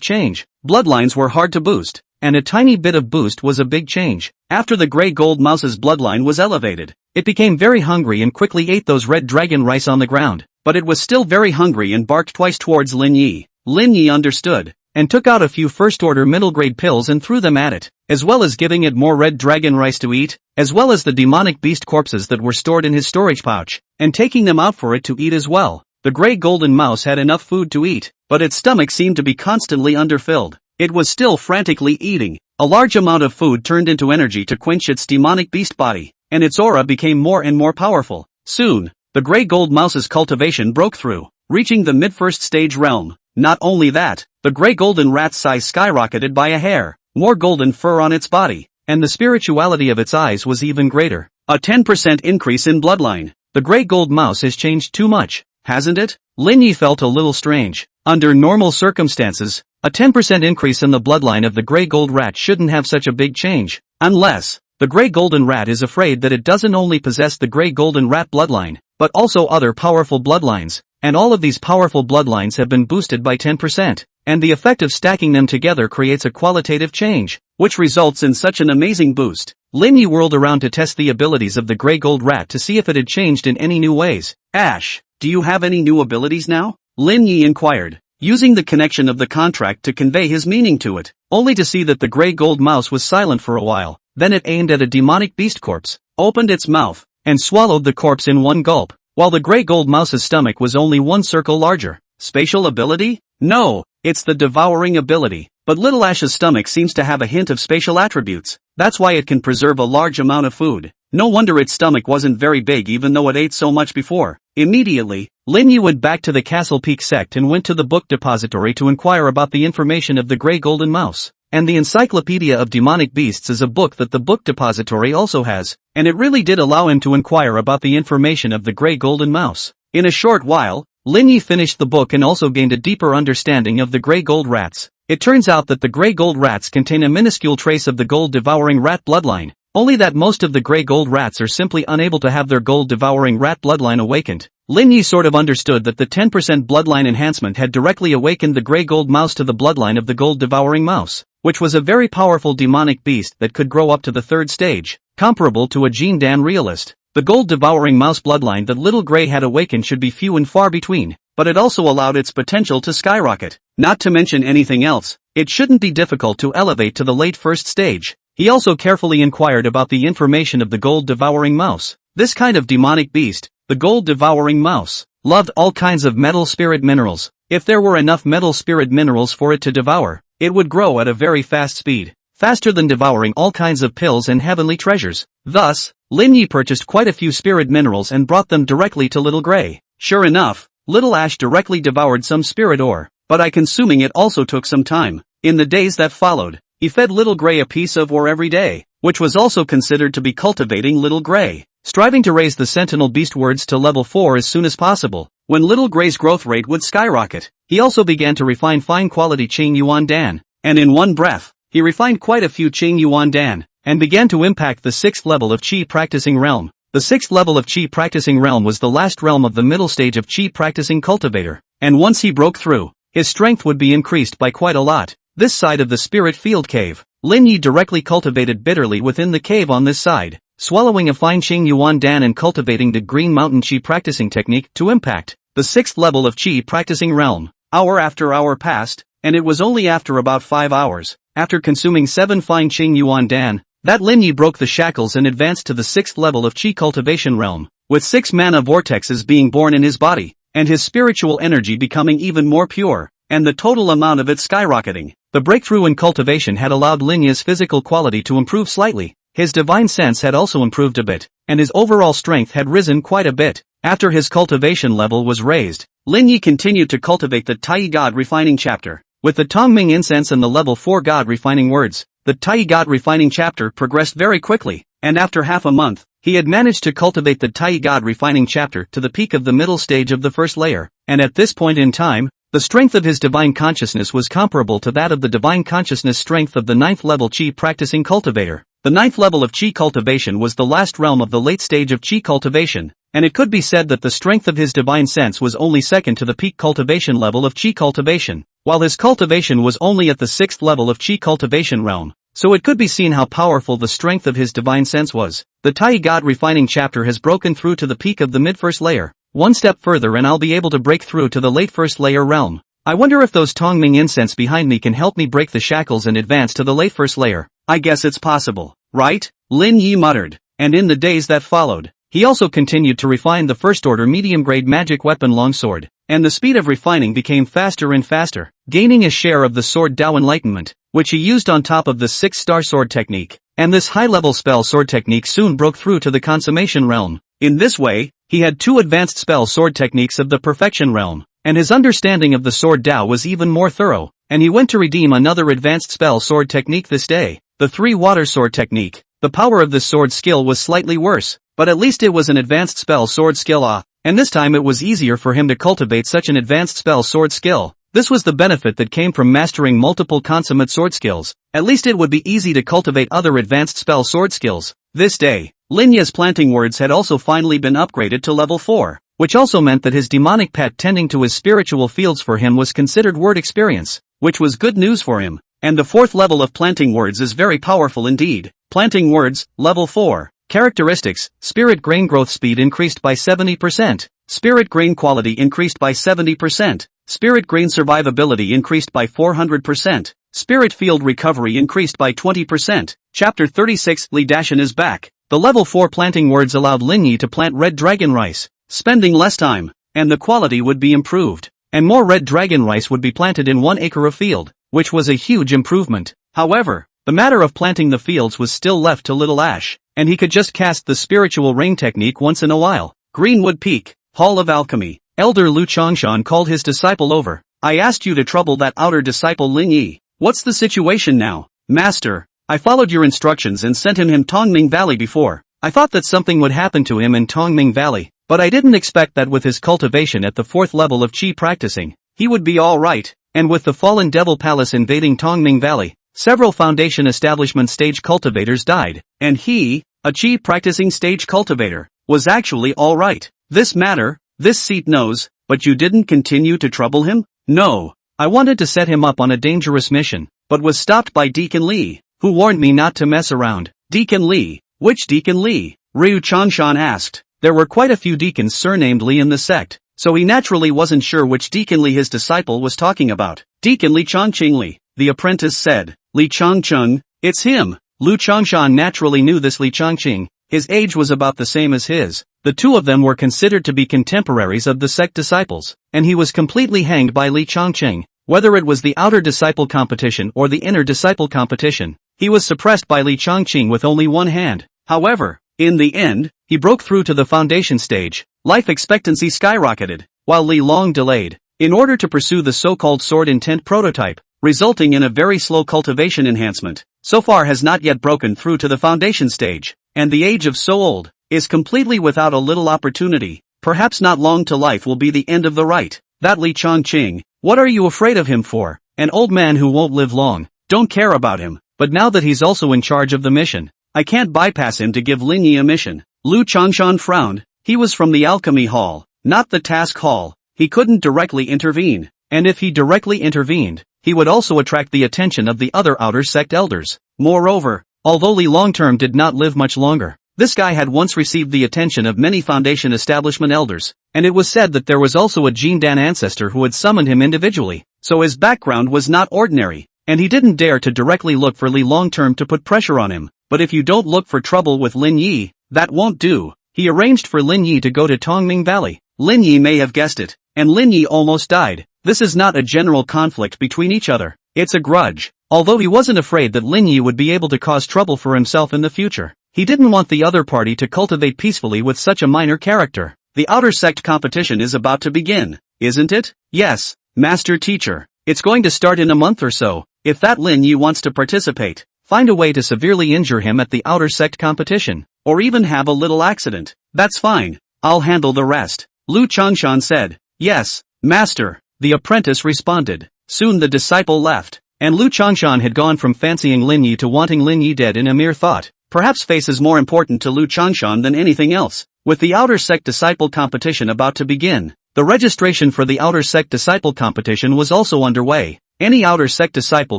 change. Bloodlines were hard to boost, and a tiny bit of boost was a big change. After the Grey Gold Mouse's bloodline was elevated, it became very hungry and quickly ate those red dragon rice on the ground, but it was still very hungry and barked twice towards Lin Yi. Lin Yi understood, and took out a few first-order middle-grade pills and threw them at it, as well as giving it more red dragon rice to eat, as well as the demonic beast corpses that were stored in his storage pouch, and taking them out for it to eat as well. The Grey Golden Mouse had enough food to eat, but its stomach seemed to be constantly underfilled. It was still frantically eating. A large amount of food turned into energy to quench its demonic beast body, and its aura became more and more powerful. Soon, the Grey Gold Mouse's cultivation broke through, reaching the mid-first stage realm. Not only that, the Grey Golden Rat's size skyrocketed by a hair, more golden fur on its body, and the spirituality of its eyes was even greater. A 10% increase in bloodline. The Grey Gold Mouse has changed too much, hasn't it? Lin Yi felt a little strange. Under normal circumstances, a 10% increase in the bloodline of the Grey Gold Rat shouldn't have such a big change, unless the Grey Golden Rat is afraid that it doesn't only possess the Grey Golden Rat bloodline, but also other powerful bloodlines, and all of these powerful bloodlines have been boosted by 10%, and the effect of stacking them together creates a qualitative change, which results in such an amazing boost. Lin Yi whirled around to test the abilities of the Grey Gold Rat to see if it had changed in any new ways. Ash, do you have any new abilities now? Lin Yi inquired, using the connection of the contract to convey his meaning to it, only to see that the Grey Gold Mouse was silent for a while. Then it aimed at a demonic beast corpse, opened its mouth, and swallowed the corpse in one gulp, while the Grey Gold Mouse's stomach was only one circle larger. Spatial ability? No, it's the devouring ability. But Little Ash's stomach seems to have a hint of spatial attributes. That's why it can preserve a large amount of food. No wonder its stomach wasn't very big even though it ate so much before. Immediately, Lin Yi went back to the Castle Peak sect and went to the book depository to inquire about the information of the Grey Golden Mouse. And the Encyclopedia of Demonic Beasts is a book that the book depository also has, and it really did allow him to inquire about the information of the Grey Golden Mouse. In a short while, Lin Yi finished the book and also gained a deeper understanding of the Grey Gold Rats. It turns out that the Grey Gold Rats contain a minuscule trace of the gold-devouring rat bloodline, only that most of the Grey Gold Rats are simply unable to have their gold-devouring rat bloodline awakened. Lin Yi sort of understood that the 10% bloodline enhancement had directly awakened the Grey Gold Mouse to the bloodline of the gold-devouring mouse, which was a very powerful demonic beast that could grow up to the third stage, comparable to a Jean Dan realist. The gold-devouring mouse bloodline that Little Grey had awakened should be few and far between, but it also allowed its potential to skyrocket. Not to mention anything else, it shouldn't be difficult to elevate to the late first stage. He also carefully inquired about the information of the gold-devouring mouse. This kind of demonic beast, the gold-devouring mouse, loved all kinds of metal spirit minerals. If there were enough metal spirit minerals for it to devour, it would grow at a very fast speed, faster than devouring all kinds of pills and heavenly treasures. Thus, Lin Yi purchased quite a few spirit minerals and brought them directly to Little Grey. Sure enough, Little Ash directly devoured some spirit ore, but consuming it also took some time. In the days that followed, he fed Little Grey a piece of ore every day, which was also considered to be cultivating Little Grey, striving to raise the Sentinel Beast words to level 4 as soon as possible, when Little Grey's growth rate would skyrocket. He also began to refine fine-quality Qing Yuan Dan, and in one breath, he refined quite a few Qing Yuan Dan, and began to impact the 6th level of Qi Practicing Realm. The 6th level of Qi Practicing Realm was the last realm of the middle stage of Qi Practicing Cultivator, and once he broke through, his strength would be increased by quite a lot. This side of the Spirit Field Cave, Lin Yi directly cultivated bitterly within the cave on this side. swallowing a fine Qing Yuan Dan and cultivating the Green Mountain Qi practicing technique to impact the 6th level of Qi practicing realm. Hour after hour passed, and it was only after about 5 hours, after consuming 7 fine Qing Yuan Dan, that Lin Yi broke the shackles and advanced to the 6th level of Qi cultivation realm, with 6 mana vortexes being born in his body, and his spiritual energy becoming even more pure, and the total amount of it skyrocketing. The breakthrough in cultivation had allowed Lin Yi's physical quality to improve slightly, his divine sense had also improved a bit, and his overall strength had risen quite a bit. After his cultivation level was raised, Lin Yi continued to cultivate the Tai God Refining chapter. With the Tongming incense and the level 4 God Refining words, the Tai God Refining chapter progressed very quickly, and after half a month, he had managed to cultivate the Tai God Refining chapter to the peak of the middle stage of the first layer, and at this point in time, the strength of his divine consciousness was comparable to that of the divine consciousness strength of the 9th level Qi practicing cultivator. The 9th level of Qi cultivation was the last realm of the late stage of Qi cultivation, and it could be said that the strength of his divine sense was only second to the peak cultivation level of Qi cultivation, while his cultivation was only at the 6th level of Qi cultivation realm. So it could be seen how powerful the strength of his divine sense was. The Tai God Refining chapter has broken through to the peak of the mid-first layer. One step further and I'll be able to break through to the late first layer realm. I wonder if those Tongming incense behind me can help me break the shackles and advance to the late first layer. I guess it's possible, right? Lin Yi muttered. And in the days that followed, he also continued to refine the first-order medium-grade magic weapon longsword, and the speed of refining became faster and faster, gaining a share of the sword Dao Enlightenment, which he used on top of the 6-star sword technique, and this high-level spell sword technique soon broke through to the consummation realm. In this way, he had 2 advanced spell sword techniques of the perfection realm, and his understanding of the sword Dao was even more thorough, and he went to redeem another advanced spell sword technique this day, the 3-water sword technique. The power of this sword skill was slightly worse, but at least it was an advanced spell sword skill and this time it was easier for him to cultivate such an advanced spell sword skill. This was the benefit that came from mastering multiple consummate sword skills. At least it would be easy to cultivate other advanced spell sword skills. This day, Lin Yi's planting words had also finally been upgraded to level 4, which also meant that his demonic pet tending to his spiritual fields for him was considered word experience, which was good news for him. And the 4th level of planting words is very powerful indeed. Planting words, level 4. Characteristics: spirit grain growth speed increased by 70%, spirit grain quality increased by 70%, spirit grain survivability increased by 400%, spirit field recovery increased by 20%. Chapter 36 Li Dashan is back. The level 4 planting words allowed Lin Yi to plant red dragon rice, spending less time, and the quality would be improved, and more red dragon rice would be planted in 1 acre of field, which was a huge improvement. However, the matter of planting the fields was still left to Little Ash, and he could just cast the spiritual rain technique once in a while. Greenwood Peak, Hall of Alchemy. Elder Lu Chongshan called his disciple over. I asked you to trouble that outer disciple Lin Yi. What's the situation now? Master, I followed your instructions and sent him Tongming Valley before. I thought that something would happen to him in Tongming Valley, but I didn't expect that with his cultivation at the 4th level of Qi practicing, he would be alright, and with the Fallen Devil Palace invading Tongming Valley, several Foundation Establishment stage cultivators died, and he, a Qi practicing stage cultivator, was actually alright. This seat knows, but you didn't continue to trouble him? No. I wanted to set him up on a dangerous mission, but was stopped by Deacon Li, who warned me not to mess around. Deacon Li? Which Deacon Li? Ryu Changshan asked. There were quite a few deacons surnamed Li in the sect, so he naturally wasn't sure which Deacon Li his disciple was talking about. Deacon Li Chongqing Li, the apprentice said. Li Chongqing, it's him. Lu Chongshan naturally knew this Li Chongqing. His age was about the same as his. The two of them were considered to be contemporaries of the sect disciples, and he was completely hanged by Li Chongqing. Whether it was the outer disciple competition or the inner disciple competition, he was suppressed by Li Chongqing with only one hand. However, in the end, he broke through to the foundation stage. Life expectancy skyrocketed, while Li Long delayed, in order to pursue the so-called sword intent prototype, resulting in a very slow cultivation enhancement. So far has not yet broken through to the foundation stage, and the age of so old is completely without a little opportunity. Perhaps not long to life will be the end of the right. That Li Chongqing, what are you afraid of him for? An old man who won't live long. Don't care about him, but now that he's also in charge of the mission, I can't bypass him to give Lin Yi a mission. Lu Chongshan frowned. He was from the alchemy hall, not the task hall. He couldn't directly intervene, and if he directly intervened, he would also attract the attention of the other outer sect elders. Moreover, although Li Longterm did not live much longer, This guy had once received the attention of many Foundation establishment elders, and it was said that there was also a Jindan ancestor who had summoned him individually, so his background was not ordinary, and he didn't dare to directly look for Li long-term to put pressure on him. But if you don't look for trouble with Lin Yi, that won't do. He arranged for Lin Yi to go to Tongming Valley. Lin Yi may have guessed it, and Lin Yi almost died. This is not a general conflict between each other, it's a grudge. Although he wasn't afraid that Lin Yi would be able to cause trouble for himself in the future, he didn't want the other party to cultivate peacefully with such a minor character. The outer sect competition is about to begin, isn't it? Yes, Master Teacher. It's going to start in a month or so. If that Lin Yi wants to participate, find a way to severely injure him at the outer sect competition, or even have a little accident. That's fine, I'll handle the rest. Lu Changshan said. Yes, Master, the apprentice responded. Soon the disciple left, and Lu Changshan had gone from fancying Lin Yi to wanting Lin Yi dead in a mere thought. Perhaps face is more important to Lu Changshan than anything else. With the outer sect disciple competition about to begin, the registration for the outer sect disciple competition was also underway. Any outer sect disciple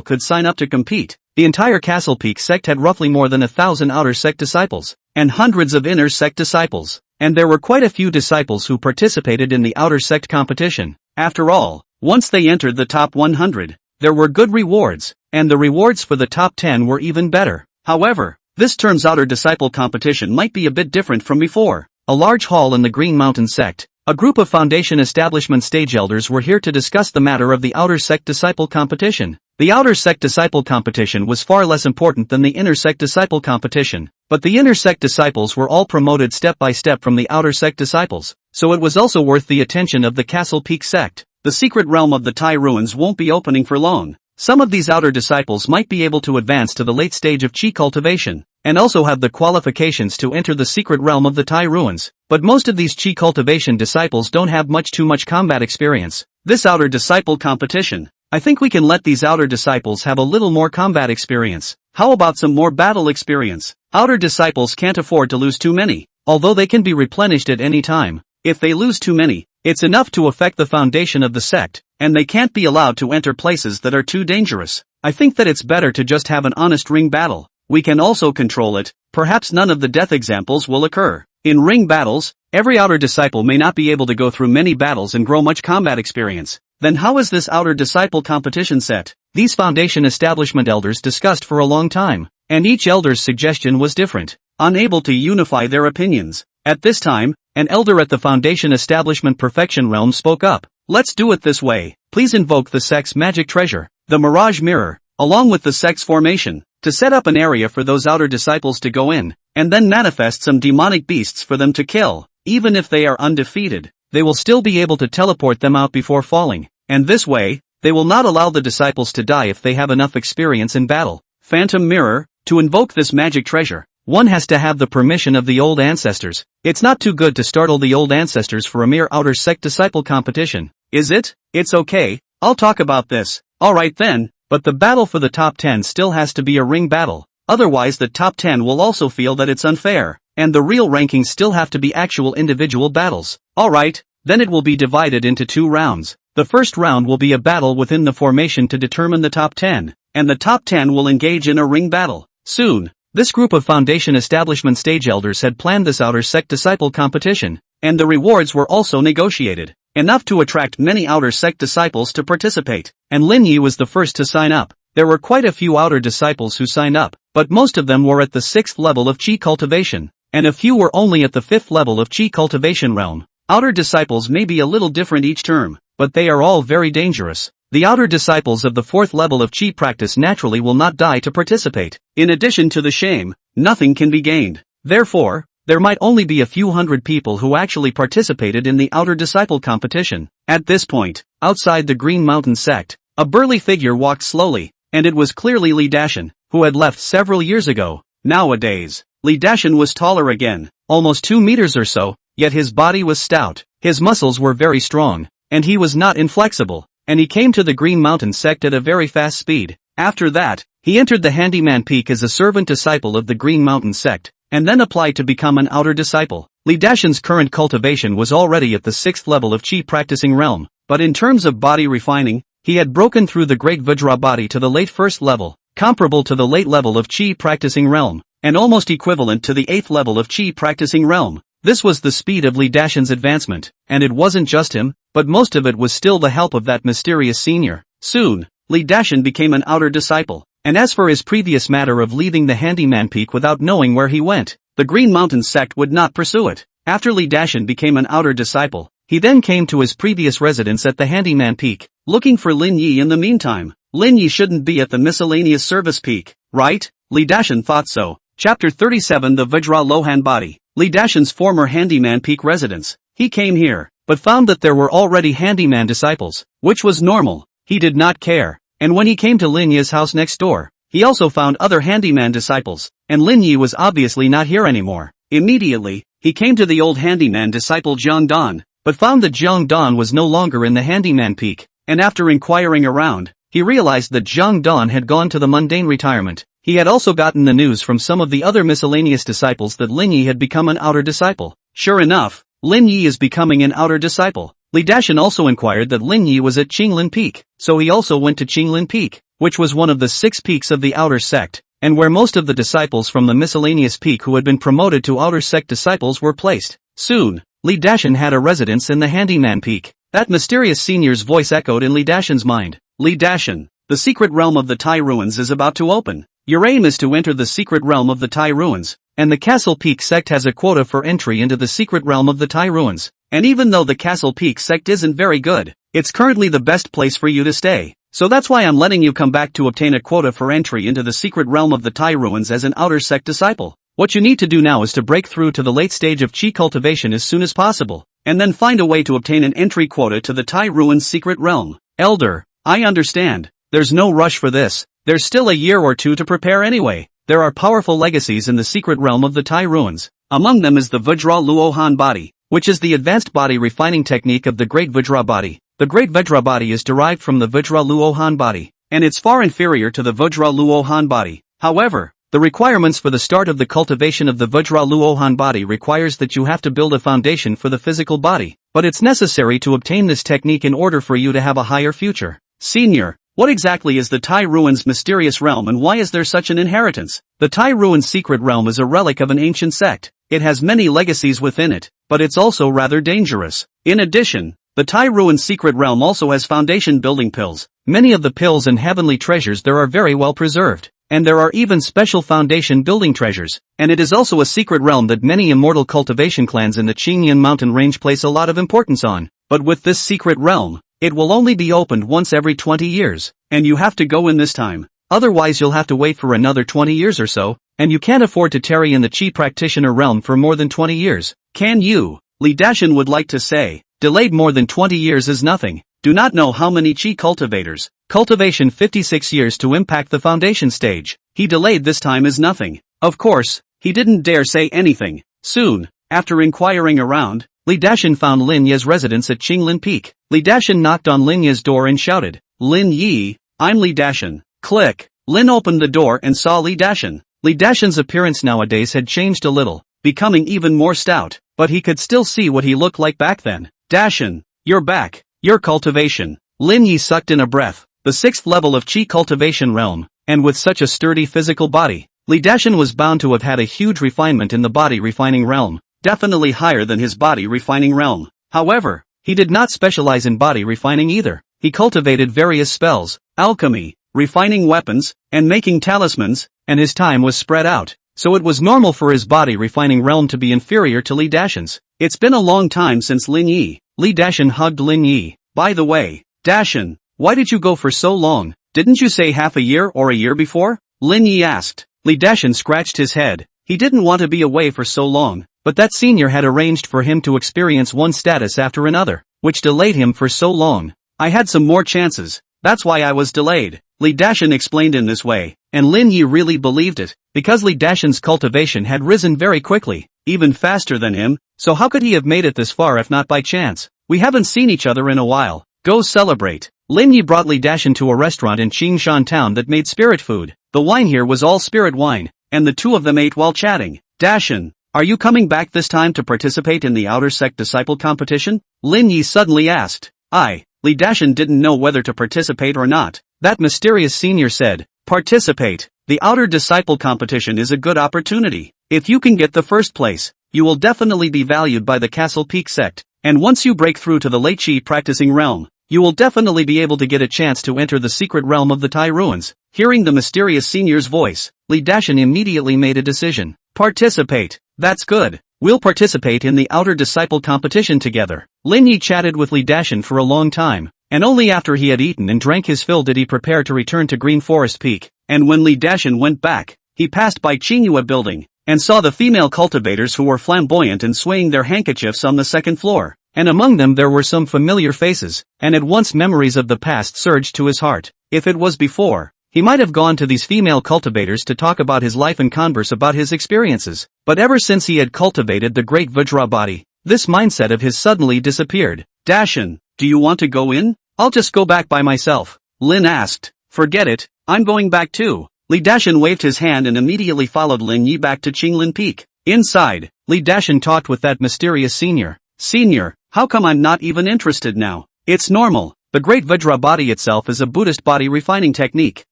could sign up to compete. The entire Castle Peak sect had roughly more than 1,000 outer sect disciples, and hundreds of inner sect disciples, and there were quite a few disciples who participated in the outer sect competition. After all, once they entered the top 100, there were good rewards, and the rewards for the top 10 were even better. However, this term's outer disciple competition might be a bit different from before. A large hall in the Green Mountain sect, a group of Foundation establishment stage elders were here to discuss the matter of the outer sect disciple competition. The outer sect disciple competition was far less important than the inner sect disciple competition, but the inner sect disciples were all promoted step by step from the outer sect disciples, so it was also worth the attention of the Castle Peak sect. The secret realm of the Tai ruins won't be opening for long. Some of these outer disciples might be able to advance to the late stage of Qi cultivation, and also have the qualifications to enter the secret realm of the Tai ruins, but most of these Qi cultivation disciples don't have too much combat experience. This outer disciple competition, I think we can let these outer disciples have a little more combat experience. How about some more battle experience? Outer disciples can't afford to lose too many, although they can be replenished at any time. If they lose too many, it's enough to affect the foundation of the sect, and they can't be allowed to enter places that are too dangerous. I think that it's better to just have an honest ring battle. We can also control it. Perhaps none of the death examples will occur. In ring battles, every outer disciple may not be able to go through many battles and grow much combat experience. Then how is this outer disciple competition set? These Foundation establishment elders discussed for a long time, and each elder's suggestion was different, unable to unify their opinions. At this time, an elder at the Foundation establishment perfection realm spoke up. Let's do it this way. Please invoke the sect's magic treasure, the Mirage Mirror, along with the sect's formation, to set up an area for those outer disciples to go in, and then manifest some demonic beasts for them to kill. Even if they are undefeated, they will still be able to teleport them out before falling, and this way, they will not allow the disciples to die if they have enough experience in battle. Phantom Mirror, to invoke this magic treasure, one has to have the permission of the old ancestors. It's not too good to startle the old ancestors for a mere outer sect disciple competition, is it? It's okay, I'll talk about this. Alright then, but the battle for the top 10 still has to be a ring battle, otherwise the top 10 will also feel that it's unfair, and the real rankings still have to be actual individual battles. Alright, then it will be divided into 2 rounds. The first round will be a battle within the formation to determine the top 10, and the top 10 will engage in a ring battle. Soon, this group of Foundation establishment stage elders had planned this outer sect disciple competition, and the rewards were also negotiated, enough to attract many outer sect disciples to participate, and Lin Yi was the first to sign up. There were quite a few outer disciples who signed up, but most of them were at the 6th level of Qi cultivation, and a few were only at the 5th level of Qi cultivation realm. Outer disciples may be a little different each term, but they are all very dangerous. The outer disciples of the 4th level of Qi practice naturally will not die to participate. In addition to the shame, nothing can be gained. Therefore, there might only be a few hundred people who actually participated in the outer disciple competition. At this point, outside the Green Mountain sect, a burly figure walked slowly, and it was clearly Li Dashan, who had left several years ago. Nowadays, Li Dashan was taller again, almost 2 meters or so, yet his body was stout, his muscles were very strong, and he was not inflexible, and he came to the Green Mountain sect at a very fast speed. After that, he entered the Handyman Peak as a servant disciple of the Green Mountain sect, and then applied to become an outer disciple. Li Dashan's current cultivation was already at the 6th level of Qi practicing realm, but in terms of body refining, he had broken through the Great Vajra body to the late 1st level, comparable to the late level of Qi practicing realm. and almost equivalent to the 8th level of Qi practicing realm. This was the speed of Li Dashan's advancement, and it wasn't just him, but most of it was still the help of that mysterious senior. Soon, Li Dashan became an outer disciple, and as for his previous matter of leaving the Handyman Peak without knowing where he went, the Green Mountain sect would not pursue it. After Li Dashan became an outer disciple, he then came to his previous residence at the Handyman Peak, looking for Lin Yi in the meantime. Lin Yi shouldn't be at the miscellaneous service peak, right? Li Dashan thought so. Chapter 37 The Vajra Lohan Body. Li Dashan's former Handyman Peak residence. He came here, but found that there were already Handyman disciples, which was normal. He did not care. And when he came to Lin Yi's house next door, he also found other Handyman disciples, and Lin Yi was obviously not here anymore. Immediately, he came to the old Handyman disciple Jiang Dan, but found that Jiang Dan was no longer in the Handyman Peak, and after inquiring around, he realized that Jiang Dan had gone to the mundane retirement. He had also gotten the news from some of the other miscellaneous disciples that Lin Yi had become an outer disciple. Sure enough, Lin Yi is becoming an outer disciple. Li Dashan also inquired that Lin Yi was at Qinglin Peak, so he also went to Qinglin Peak, which was one of the 6 peaks of the outer sect, and where most of the disciples from the miscellaneous peak who had been promoted to outer sect disciples were placed. Soon, Li Dashan had a residence in the Handyman Peak. That mysterious senior's voice echoed in Li Dashan's mind. Li Dashan, the secret realm of the Tai ruins is about to open. Your aim is to enter the secret realm of the Tai ruins, and the Castle Peak sect has a quota for entry into the secret realm of the Tai ruins. And even though the Castle Peak sect isn't very good, it's currently the best place for you to stay. So that's why I'm letting you come back to obtain a quota for entry into the secret realm of the Tai ruins as an outer sect disciple. What you need to do now is to break through to the late stage of Qi cultivation as soon as possible, and then find a way to obtain an entry quota to the Tai ruins secret realm. Elder, I understand. There's no rush for this. There's still a year or two to prepare anyway. There are powerful legacies in the secret realm of the Tai ruins. Among them is the Vajra Luohan body, which is the advanced body refining technique of the Great Vajra body. The Great Vajra body is derived from the Vajra Luohan body, and it's far inferior to the Vajra Luohan body. However, the requirements for the start of the cultivation of the Vajra Luohan body requires that you have to build a foundation for the physical body, but it's necessary to obtain this technique in order for you to have a higher future. Senior, what exactly is the Tai ruins mysterious realm and why is there such an inheritance? The Tai ruins secret realm is a relic of an ancient sect. It has many legacies within it, but it's also rather dangerous. In addition, the Tai ruins secret realm also has foundation building pills. Many of the pills and heavenly treasures there are very well preserved. And there are even special foundation building treasures, and it is also a secret realm that many immortal cultivation clans in the Qingyan mountain range place a lot of importance on. But with this secret realm, it will only be opened once every 20 years, and you have to go in this time. Otherwise you'll have to wait for another 20 years or so, and you can't afford to tarry in the Qi practitioner realm for more than 20 years. Can you? Li Dashan would like to say, delayed more than 20 years is nothing. Do not know how many Qi cultivators. Cultivation 56 years to impact the foundation stage. He delayed this time is nothing. Of course, he didn't dare say anything. Soon, after inquiring around, Li Dashan found Lin Yi's residence at Qinglin Peak. Li Dashan knocked on Lin Yi's door and shouted, Lin Yi, I'm Li Dashan. Click. Lin opened the door and saw Li Dashan. Li Dashan's appearance nowadays had changed a little, becoming even more stout, but he could still see what he looked like back then. Dashan, you're back. Your cultivation. Lin Yi sucked in a breath. The 6th level of Qi cultivation realm, and with such a sturdy physical body, Li Dashan was bound to have had a huge refinement in the body refining realm, definitely higher than his body refining realm. However, he did not specialize in body refining either. He cultivated various spells, alchemy, refining weapons, and making talismans, and his time was spread out, so it was normal for his body refining realm to be inferior to Li Dashan's. It's been a long time since Lin Yi. Li Dashan hugged Lin Yi. By the way, Dashan, why did you go for so long? Didn't you say half a year or a year before? Lin Yi asked. Li Dashan scratched his head. He didn't want to be away for so long, but that senior had arranged for him to experience one status after another, which delayed him for so long. I had some more chances, that's why I was delayed. Li Dashan explained in this way, and Lin Yi really believed it, because Li Dashan's cultivation had risen very quickly, even faster than him, so how could he have made it this far if not by chance? We haven't seen each other in a while. Go celebrate. Lin Yi brought Li Dashan to a restaurant in Qingshan town that made spirit food. The wine here was all spirit wine, and the two of them ate while chatting. Dashan, are you coming back this time to participate in the outer sect disciple competition? Lin Yi suddenly asked. Li Dashan didn't know whether to participate or not. That mysterious senior said, Participate. The Outer Disciple competition is a good opportunity. If you can get the first place, you will definitely be valued by the Castle Peak sect, and once you break through to the late Qi practicing realm, you will definitely be able to get a chance to enter the secret realm of the Tai ruins. Hearing the mysterious senior's voice, Li Dashin immediately made a decision. Participate. That's good. We'll participate in the Outer Disciple competition together. Lin Yi chatted with Li Dashin for a long time, and only after he had eaten and drank his fill did he prepare to return to Green Forest Peak. And when Li Dashin went back, he passed by Qinghua building, and saw the female cultivators who were flamboyant and swaying their handkerchiefs on the second floor. And among them there were some familiar faces, and at once memories of the past surged to his heart. If it was before, he might have gone to these female cultivators to talk about his life and converse about his experiences, but ever since he had cultivated the great Vajra body, this mindset of his suddenly disappeared. Dashin, do you want to go in? I'll just go back by myself. Lin asked. Forget it, I'm going back too. Li Dashin waved his hand and immediately followed Lin Yi back to Qinglin Peak. Inside, Li Dashin talked with that mysterious senior. Senior, how come I'm not even interested now? It's normal. The Great Vajra body itself is a Buddhist body refining technique.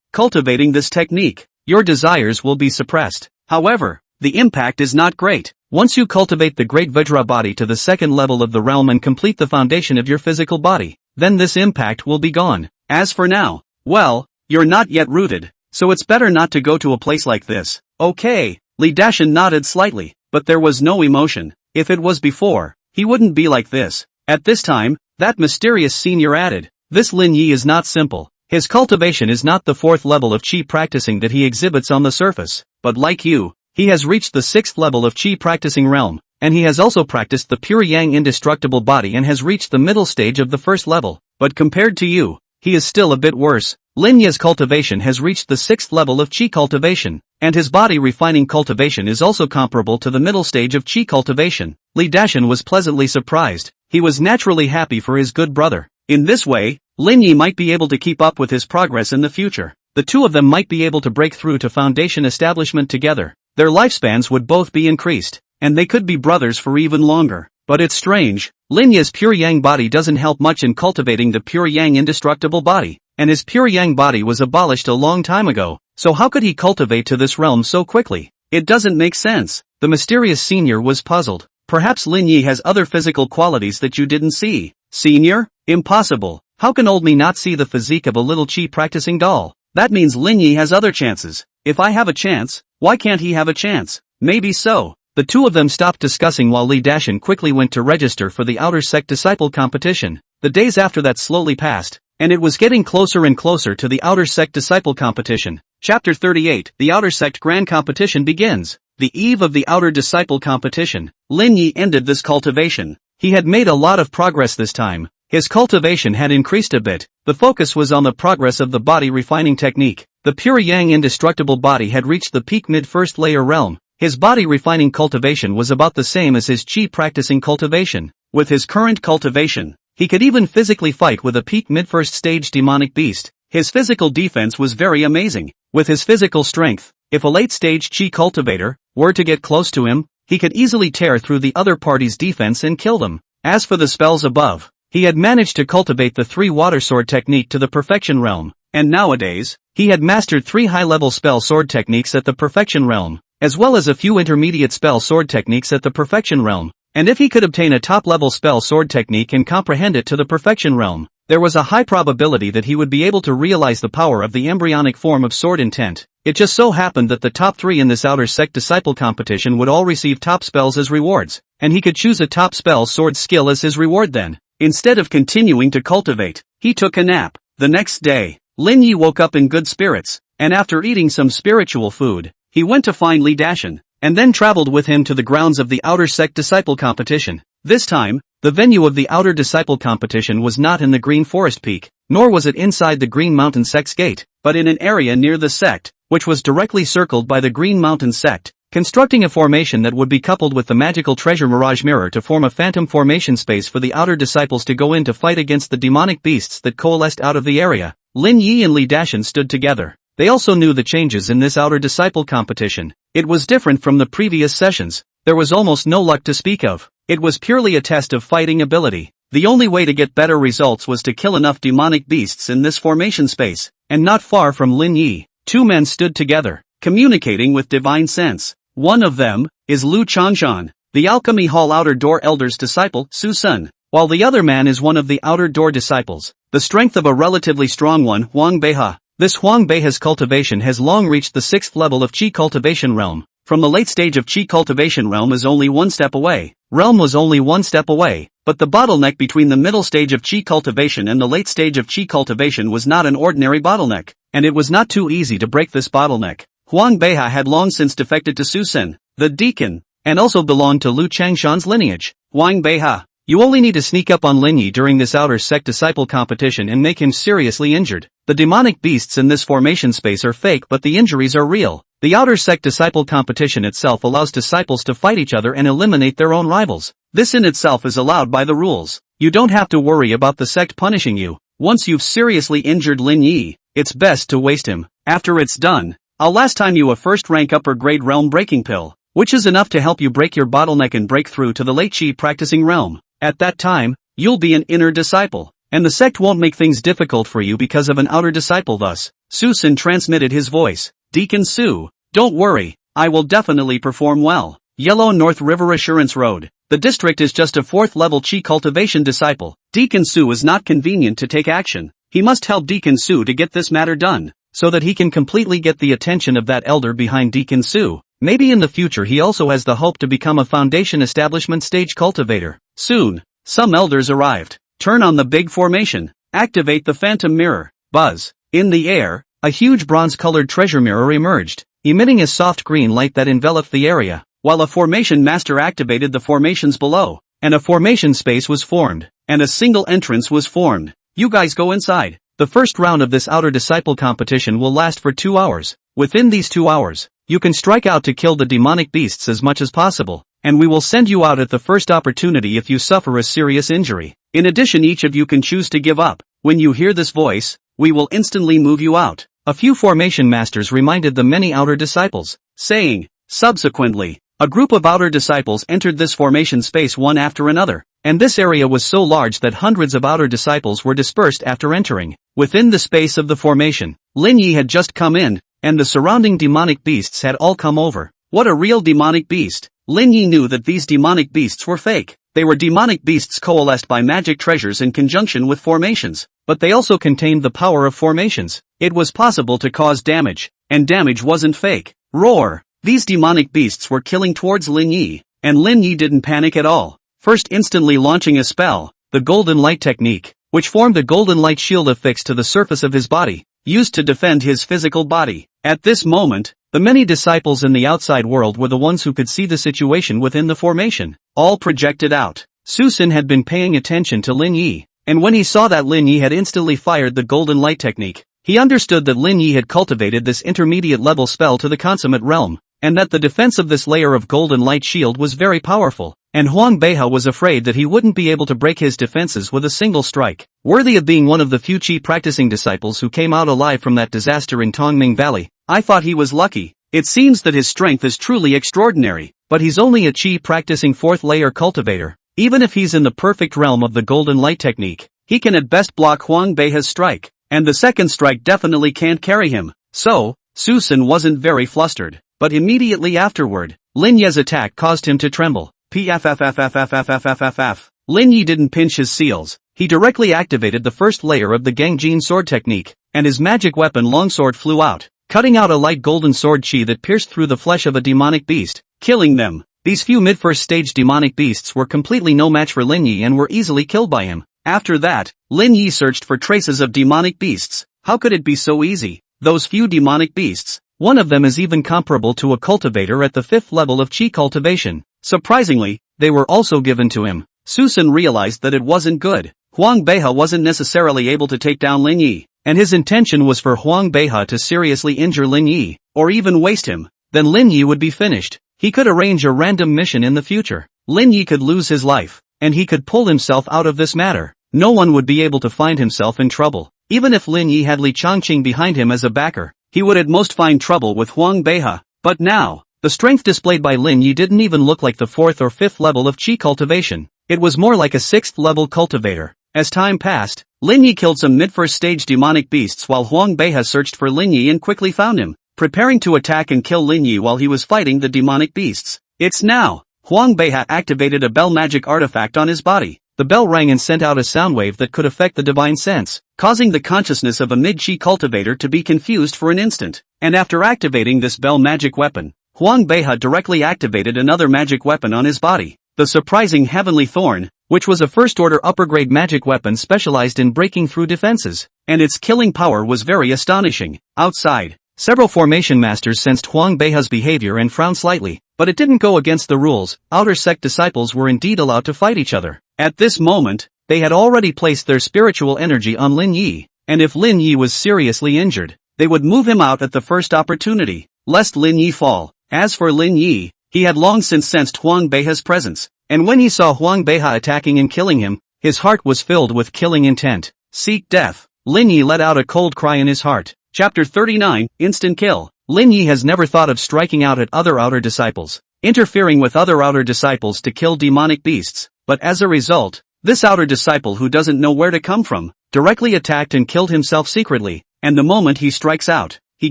Cultivating this technique, your desires will be suppressed. However, the impact is not great. Once you cultivate the Great Vajra body to the second level of the realm and complete the foundation of your physical body, then this impact will be gone. As for now, well, you're not yet rooted, so it's better not to go to a place like this. Okay, Li Dashin nodded slightly, but there was no emotion. If it was before, he wouldn't be like this. At this time, that mysterious senior added, this Lin Yi is not simple. His cultivation is not the fourth level of Qi practicing that he exhibits on the surface, but like you, he has reached the sixth level of Qi practicing realm, and he has also practiced the pure Yang indestructible body and has reached the middle stage of the first level, but compared to you, he is still a bit worse. Lin Yi's cultivation has reached the sixth level of Qi cultivation, and his body refining cultivation is also comparable to the middle stage of Qi cultivation. Li Dashin was pleasantly surprised. He was naturally happy for his good brother. In this way, Lin Yi might be able to keep up with his progress in the future. The two of them might be able to break through to foundation establishment together. Their lifespans would both be increased, and they could be brothers for even longer. But it's strange, Lin Yi's pure Yang body doesn't help much in cultivating the pure Yang indestructible body, and his pure Yang body was abolished a long time ago, so how could he cultivate to this realm so quickly? It doesn't make sense. The mysterious senior was puzzled. Perhaps Lin Yi has other physical qualities that you didn't see. Senior? Impossible. How can old me not see the physique of a little Qi practicing doll? That means Lin Yi has other chances. If I have a chance, why can't he have a chance? Maybe so. The two of them stopped discussing while Li Dashin quickly went to register for the Outer Sect Disciple competition. The days after that slowly passed, and it was getting closer and closer to the Outer Sect Disciple competition. Chapter 38, The Outer Sect Grand Competition begins. The eve of the Outer Disciple competition, Lin Yi ended this cultivation. He had made a lot of progress this time. His cultivation had increased a bit. The focus was on the progress of the body refining technique. The pure Yang indestructible body had reached the peak mid-first layer realm. His body refining cultivation was about the same as his Qi practicing cultivation. With his current cultivation, he could even physically fight with a peak mid-first stage demonic beast. His physical defense was very amazing. With his physical strength, if a late-stage Qi cultivator were to get close to him, he could easily tear through the other party's defense and kill them. As for the spells above, he had managed to cultivate the 3 water sword technique to the perfection realm, and nowadays, he had mastered 3 high-level spell sword techniques at the perfection realm, as well as a few intermediate spell sword techniques at the perfection realm. And if he could obtain a top-level spell sword technique and comprehend it to the perfection realm, there was a high probability that he would be able to realize the power of the embryonic form of sword intent. It just so happened that the top 3 in this Outer Sect Disciple competition would all receive top spells as rewards, and he could choose a top spell sword skill as his reward then. Instead of continuing to cultivate, he took a nap. The next day, Lin Yi woke up in good spirits, and after eating some spiritual food, he went to find Li Dashin, and then traveled with him to the grounds of the Outer Sect Disciple competition. This time, the venue of the Outer Disciple competition was not in the Green Forest Peak, nor was it inside the Green Mountain Sect's gate, but in an area near the sect, which was directly circled by the Green Mountain Sect, constructing a formation that would be coupled with the magical treasure mirage mirror to form a phantom formation space for the outer disciples to go in to fight against the demonic beasts that coalesced out of the area. Lin Yi and Li Dashin stood together. They also knew the changes in this outer disciple competition. It was different from the previous sessions. There was almost no luck to speak of. It was purely a test of fighting ability. The only way to get better results was to kill enough demonic beasts in this formation space, and not far from Lin Yi, two men stood together, communicating with divine sense. One of them is Lu Changshan, the Alchemy Hall Outer Door Elder's disciple, Su Sun, while the other man is one of the Outer Door disciples, the strength of a relatively strong one, Huang Beiha. This Huang Beiha's cultivation has long reached the 6th level of Qi cultivation realm. From the late stage of Qi cultivation realm is only one step away. Realm was only one step away, but the bottleneck between the middle stage of Qi cultivation and the late stage of Qi cultivation was not an ordinary bottleneck, and it was not too easy to break this bottleneck. Huang Beiha had long since defected to Su Sun, the deacon, and also belonged to Lu Changshan's lineage. Huang Beiha, you only need to sneak up on Lin Yi during this outer sect disciple competition and make him seriously injured. The demonic beasts in this formation space are fake, but the injuries are real. The outer sect disciple competition itself allows disciples to fight each other and eliminate their own rivals. This in itself is allowed by the rules. You don't have to worry about the sect punishing you. Once you've seriously injured Lin Yi, it's best to waste him. After it's done, I'll last time you a first rank upper grade realm breaking pill, which is enough to help you break your bottleneck and break through to the late Qi practicing realm. At that time, you'll be an inner disciple, and the sect won't make things difficult for you because of an outer disciple. Thus, Su Sun transmitted his voice. Deacon Su, don't worry, I will definitely perform well. Yellow North River Assurance Road. The district is just a 4th level Qi cultivation disciple. Deacon Su is not convenient to take action. He must help Deacon Su to get this matter done, so that he can completely get the attention of that elder behind Deacon Su. Maybe in the future he also has the hope to become a foundation establishment stage cultivator. Soon, some elders arrived. Turn on the big formation. Activate the phantom mirror. Buzz. In the air, a huge bronze-colored treasure mirror emerged, emitting a soft green light that enveloped the area, while a formation master activated the formations below, and a formation space was formed, and a single entrance was formed. You guys go inside. The first round of this outer disciple competition will last for 2 hours. Within these 2 hours, you can strike out to kill the demonic beasts as much as possible, and we will send you out at the first opportunity if you suffer a serious injury. In addition, each of you can choose to give up. When you hear this voice, we will instantly move you out. A few formation masters reminded the many outer disciples, saying, subsequently, a group of outer disciples entered this formation space one after another, and this area was so large that hundreds of outer disciples were dispersed after entering. Within the space of the formation, Lin Yi had just come in, and the surrounding demonic beasts had all come over. What a real demonic beast! Lin Yi knew that these demonic beasts were fake. They were demonic beasts coalesced by magic treasures in conjunction with formations, but they also contained the power of formations. It was possible to cause damage, and damage wasn't fake. Roar! These demonic beasts were killing towards Lin Yi, and Lin Yi didn't panic at all. First instantly launching a spell, the Golden Light Technique, which formed a golden light shield affixed to the surface of his body, used to defend his physical body. At this moment, the many disciples in the outside world were the ones who could see the situation within the formation. All projected out. Su Sun had been paying attention to Lin Yi, and when he saw that Lin Yi had instantly fired the Golden Light Technique, he understood that Lin Yi had cultivated this intermediate level spell to the consummate realm, and that the defense of this layer of Golden Light Shield was very powerful, and Huang Beiha was afraid that he wouldn't be able to break his defenses with a single strike. Worthy of being one of the few Qi practicing disciples who came out alive from that disaster in Tongming Valley, I thought he was lucky. It seems that his strength is truly extraordinary, but he's only a Qi practicing 4th layer cultivator. Even if he's in the perfect realm of the Golden Light Technique, he can at best block Huang Beiha's strike, and the second strike definitely can't carry him. So, Su Sun wasn't very flustered, but immediately afterward, Lin Yi's attack caused him to tremble. Pffffffffffff. Lin Yi didn't pinch his seals. He directly activated the first layer of the Gangjin sword technique, and his magic weapon longsword flew out, cutting out a light golden sword chi that pierced through the flesh of a demonic beast, killing them. These few mid-first stage demonic beasts were completely no match for Lin Yi and were easily killed by him. After that, Lin Yi searched for traces of demonic beasts. How could it be so easy? Those few demonic beasts. One of them is even comparable to a cultivator at the 5th level of Qi cultivation. Surprisingly, they were also given to him. Su Sun realized that it wasn't good. Huang Beiha wasn't necessarily able to take down Lin Yi, and his intention was for Huang Beiha to seriously injure Lin Yi, or even waste him. Then Lin Yi would be finished. He could arrange a random mission in the future. Lin Yi could lose his life, and he could pull himself out of this matter. No one would be able to find himself in trouble. Even if Lin Yi had Li Changqing behind him as a backer, he would at most find trouble with Huang Beiha. But now, the strength displayed by Lin Yi didn't even look like the 4th or 5th level of Qi cultivation. It was more like a 6th level cultivator. As time passed, Lin Yi killed some mid-first stage demonic beasts while Huang Beihe searched for Lin Yi and quickly found him, preparing to attack and kill Lin Yi while he was fighting the demonic beasts. It's now. Huang Beihe activated a bell magic artifact on his body. The bell rang and sent out a sound wave that could affect the divine sense, causing the consciousness of a mid-chi cultivator to be confused for an instant. And after activating this bell magic weapon, Huang Beihe directly activated another magic weapon on his body, the surprising Heavenly Thorn, which was a first-order upper-grade magic weapon specialized in breaking through defenses, and its killing power was very astonishing. Outside, several formation masters sensed Huang Beihe's behavior and frowned slightly, but it didn't go against the rules. Outer sect disciples were indeed allowed to fight each other. At this moment, they had already placed their spiritual energy on Lin Yi, and if Lin Yi was seriously injured, they would move him out at the first opportunity, lest Lin Yi fall. As for Lin Yi, he had long since sensed Huang Beihe's presence, and when he saw Huang Beihe attacking and killing him, his heart was filled with killing intent. Seek death. Lin Yi let out a cold cry in his heart. Chapter 39, Instant Kill. Lin Yi has never thought of striking out at other outer disciples, interfering with other outer disciples to kill demonic beasts, but as a result, this outer disciple who doesn't know where to come from, directly attacked and killed himself secretly, and the moment he strikes out, he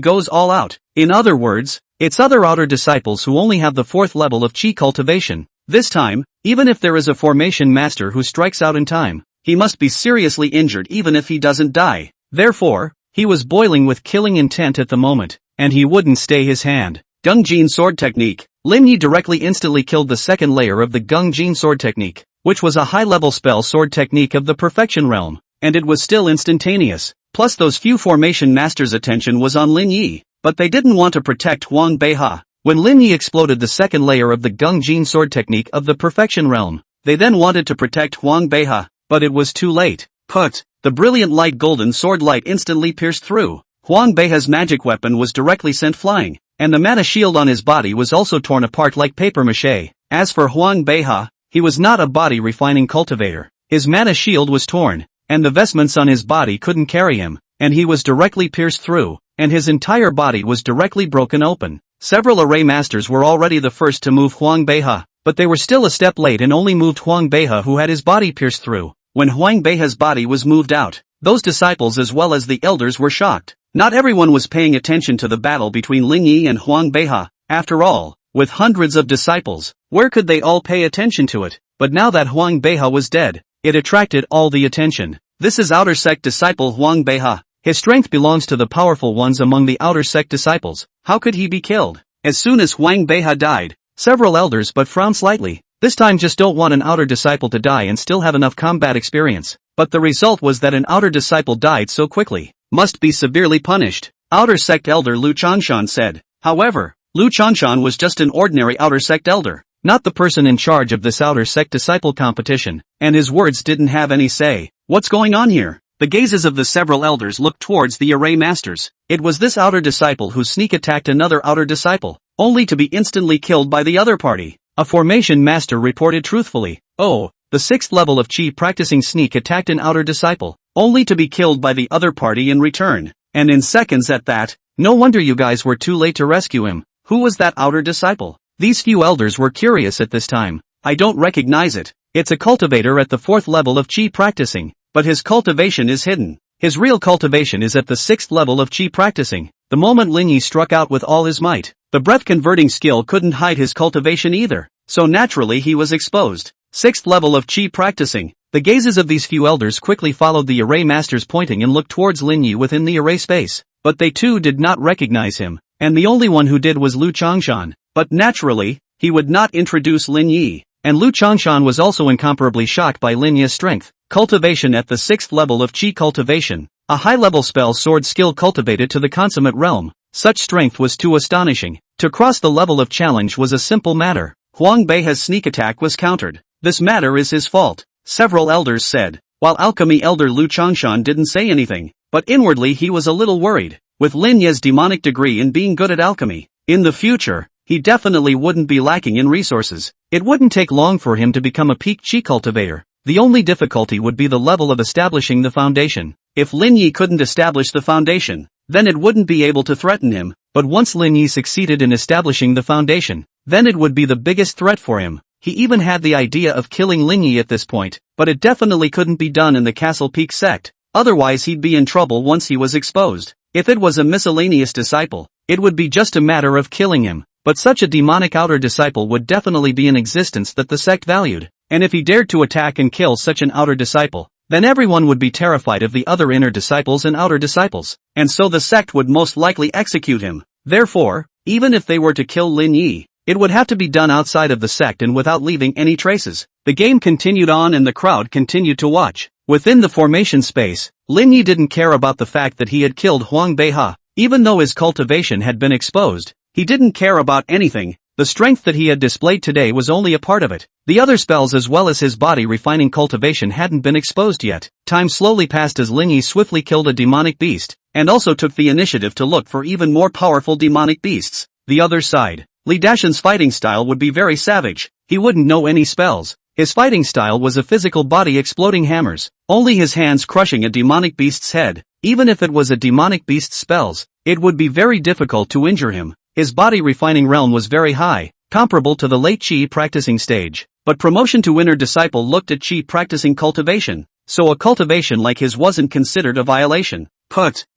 goes all out. In other words, it's other outer disciples who only have the 4th level of chi cultivation. This time, even if there is a formation master who strikes out in time, he must be seriously injured even if he doesn't die. Therefore, he was boiling with killing intent at the moment, and he wouldn't stay his hand. Gung Jin Sword Technique. Lin Yi directly instantly killed the second layer of the Gung Jin Sword Technique, which was a high-level spell sword technique of the Perfection Realm, and it was still instantaneous. Plus those few formation masters' attention was on Lin Yi, but they didn't want to protect Huang Beihe. When Lin Yi exploded the second layer of the Gung Jin Sword Technique of the Perfection Realm, they then wanted to protect Huang Beihe, but it was too late. The brilliant light golden sword light instantly pierced through. Huang Beihe's magic weapon was directly sent flying, and the mana shield on his body was also torn apart like paper mache. As for Huang Beihe, he was not a body refining cultivator. His mana shield was torn, and the vestments on his body couldn't carry him, and he was directly pierced through, and his entire body was directly broken open. Several array masters were already the first to move Huang Beihe, but they were still a step late and only moved Huang Beihe who had his body pierced through. When Huang Beihe's body was moved out, those disciples as well as the elders were shocked. Not everyone was paying attention to the battle between Lin Yi and Huang Beihe. After all, with hundreds of disciples, where could they all pay attention to it? But now that Huang Beihe was dead, it attracted all the attention. This is outer sect disciple Huang Beihe. His strength belongs to the powerful ones among the outer sect disciples. How could he be killed? As soon as Huang Beihe died, several elders but frowned slightly. This time just don't want an outer disciple to die and still have enough combat experience. But the result was that an outer disciple died so quickly. Must be severely punished. Outer sect elder Lu Changshan said. However, Lu Changshan was just an ordinary outer sect elder, not the person in charge of this outer sect disciple competition, and his words didn't have any say. What's going on here? The gazes of the several elders looked towards the array masters. It was this outer disciple who sneak attacked another outer disciple, only to be instantly killed by the other party. A formation master reported truthfully. Oh, the 6th level of chi practicing sneak attacked an outer disciple, only to be killed by the other party in return, and in seconds at that. No wonder you guys were too late to rescue him. Who was that outer disciple? These few elders were curious at this time. I don't recognize it. It's a cultivator at the 4th level of chi practicing, but his cultivation is hidden. His real cultivation is at the 6th level of chi practicing. The moment Lin Yi struck out with all his might, the breath-converting skill couldn't hide his cultivation either, so naturally he was exposed. 6th level of chi practicing. The gazes of these few elders quickly followed the array masters pointing and looked towards Lin Yi within the array space, but they too did not recognize him, and the only one who did was Lu Changshan. But naturally, he would not introduce Lin Yi, and Lu Changshan was also incomparably shocked by Lin Yi's strength. Cultivation at the 6th level of chi cultivation. A high-level spell sword skill cultivated to the consummate realm. Such strength was too astonishing. To cross the level of challenge was a simple matter. Huang Beihe's sneak attack was countered. This matter is his fault, several elders said, while alchemy elder Lu Changshan didn't say anything, but inwardly he was a little worried. With Lin Yi's demonic degree in being good at alchemy, in the future, he definitely wouldn't be lacking in resources. It wouldn't take long for him to become a peak chi cultivator. The only difficulty would be the level of establishing the foundation. If Lin Yi couldn't establish the foundation, then it wouldn't be able to threaten him, but once Lin Yi succeeded in establishing the foundation, then it would be the biggest threat for him. He even had the idea of killing Lin Yi at this point, but it definitely couldn't be done in the Castle Peak sect. Otherwise he'd be in trouble once he was exposed. If it was a miscellaneous disciple, it would be just a matter of killing him, but such a demonic outer disciple would definitely be an existence that the sect valued, and if he dared to attack and kill such an outer disciple, then everyone would be terrified of the other inner disciples and outer disciples, and so the sect would most likely execute him. Therefore, even if they were to kill Lin Yi, it would have to be done outside of the sect and without leaving any traces. The game continued on and the crowd continued to watch. Within the formation space, Lin Yi didn't care about the fact that he had killed Huang Beiha. Even though his cultivation had been exposed, he didn't care about anything. The strength that he had displayed today was only a part of it. The other spells as well as his body refining cultivation hadn't been exposed yet. Time slowly passed as Lin Yi swiftly killed a demonic beast, and also took the initiative to look for even more powerful demonic beasts. The other side, Li Dashan's fighting style would be very savage. He wouldn't know any spells. His fighting style was a physical body exploding hammers, only his hands crushing a demonic beast's head. Even if it was a demonic beast's spells, it would be very difficult to injure him. His body refining realm was very high, comparable to the late Qi practicing stage, but promotion to inner disciple looked at Qi practicing cultivation, so a cultivation like his wasn't considered a violation.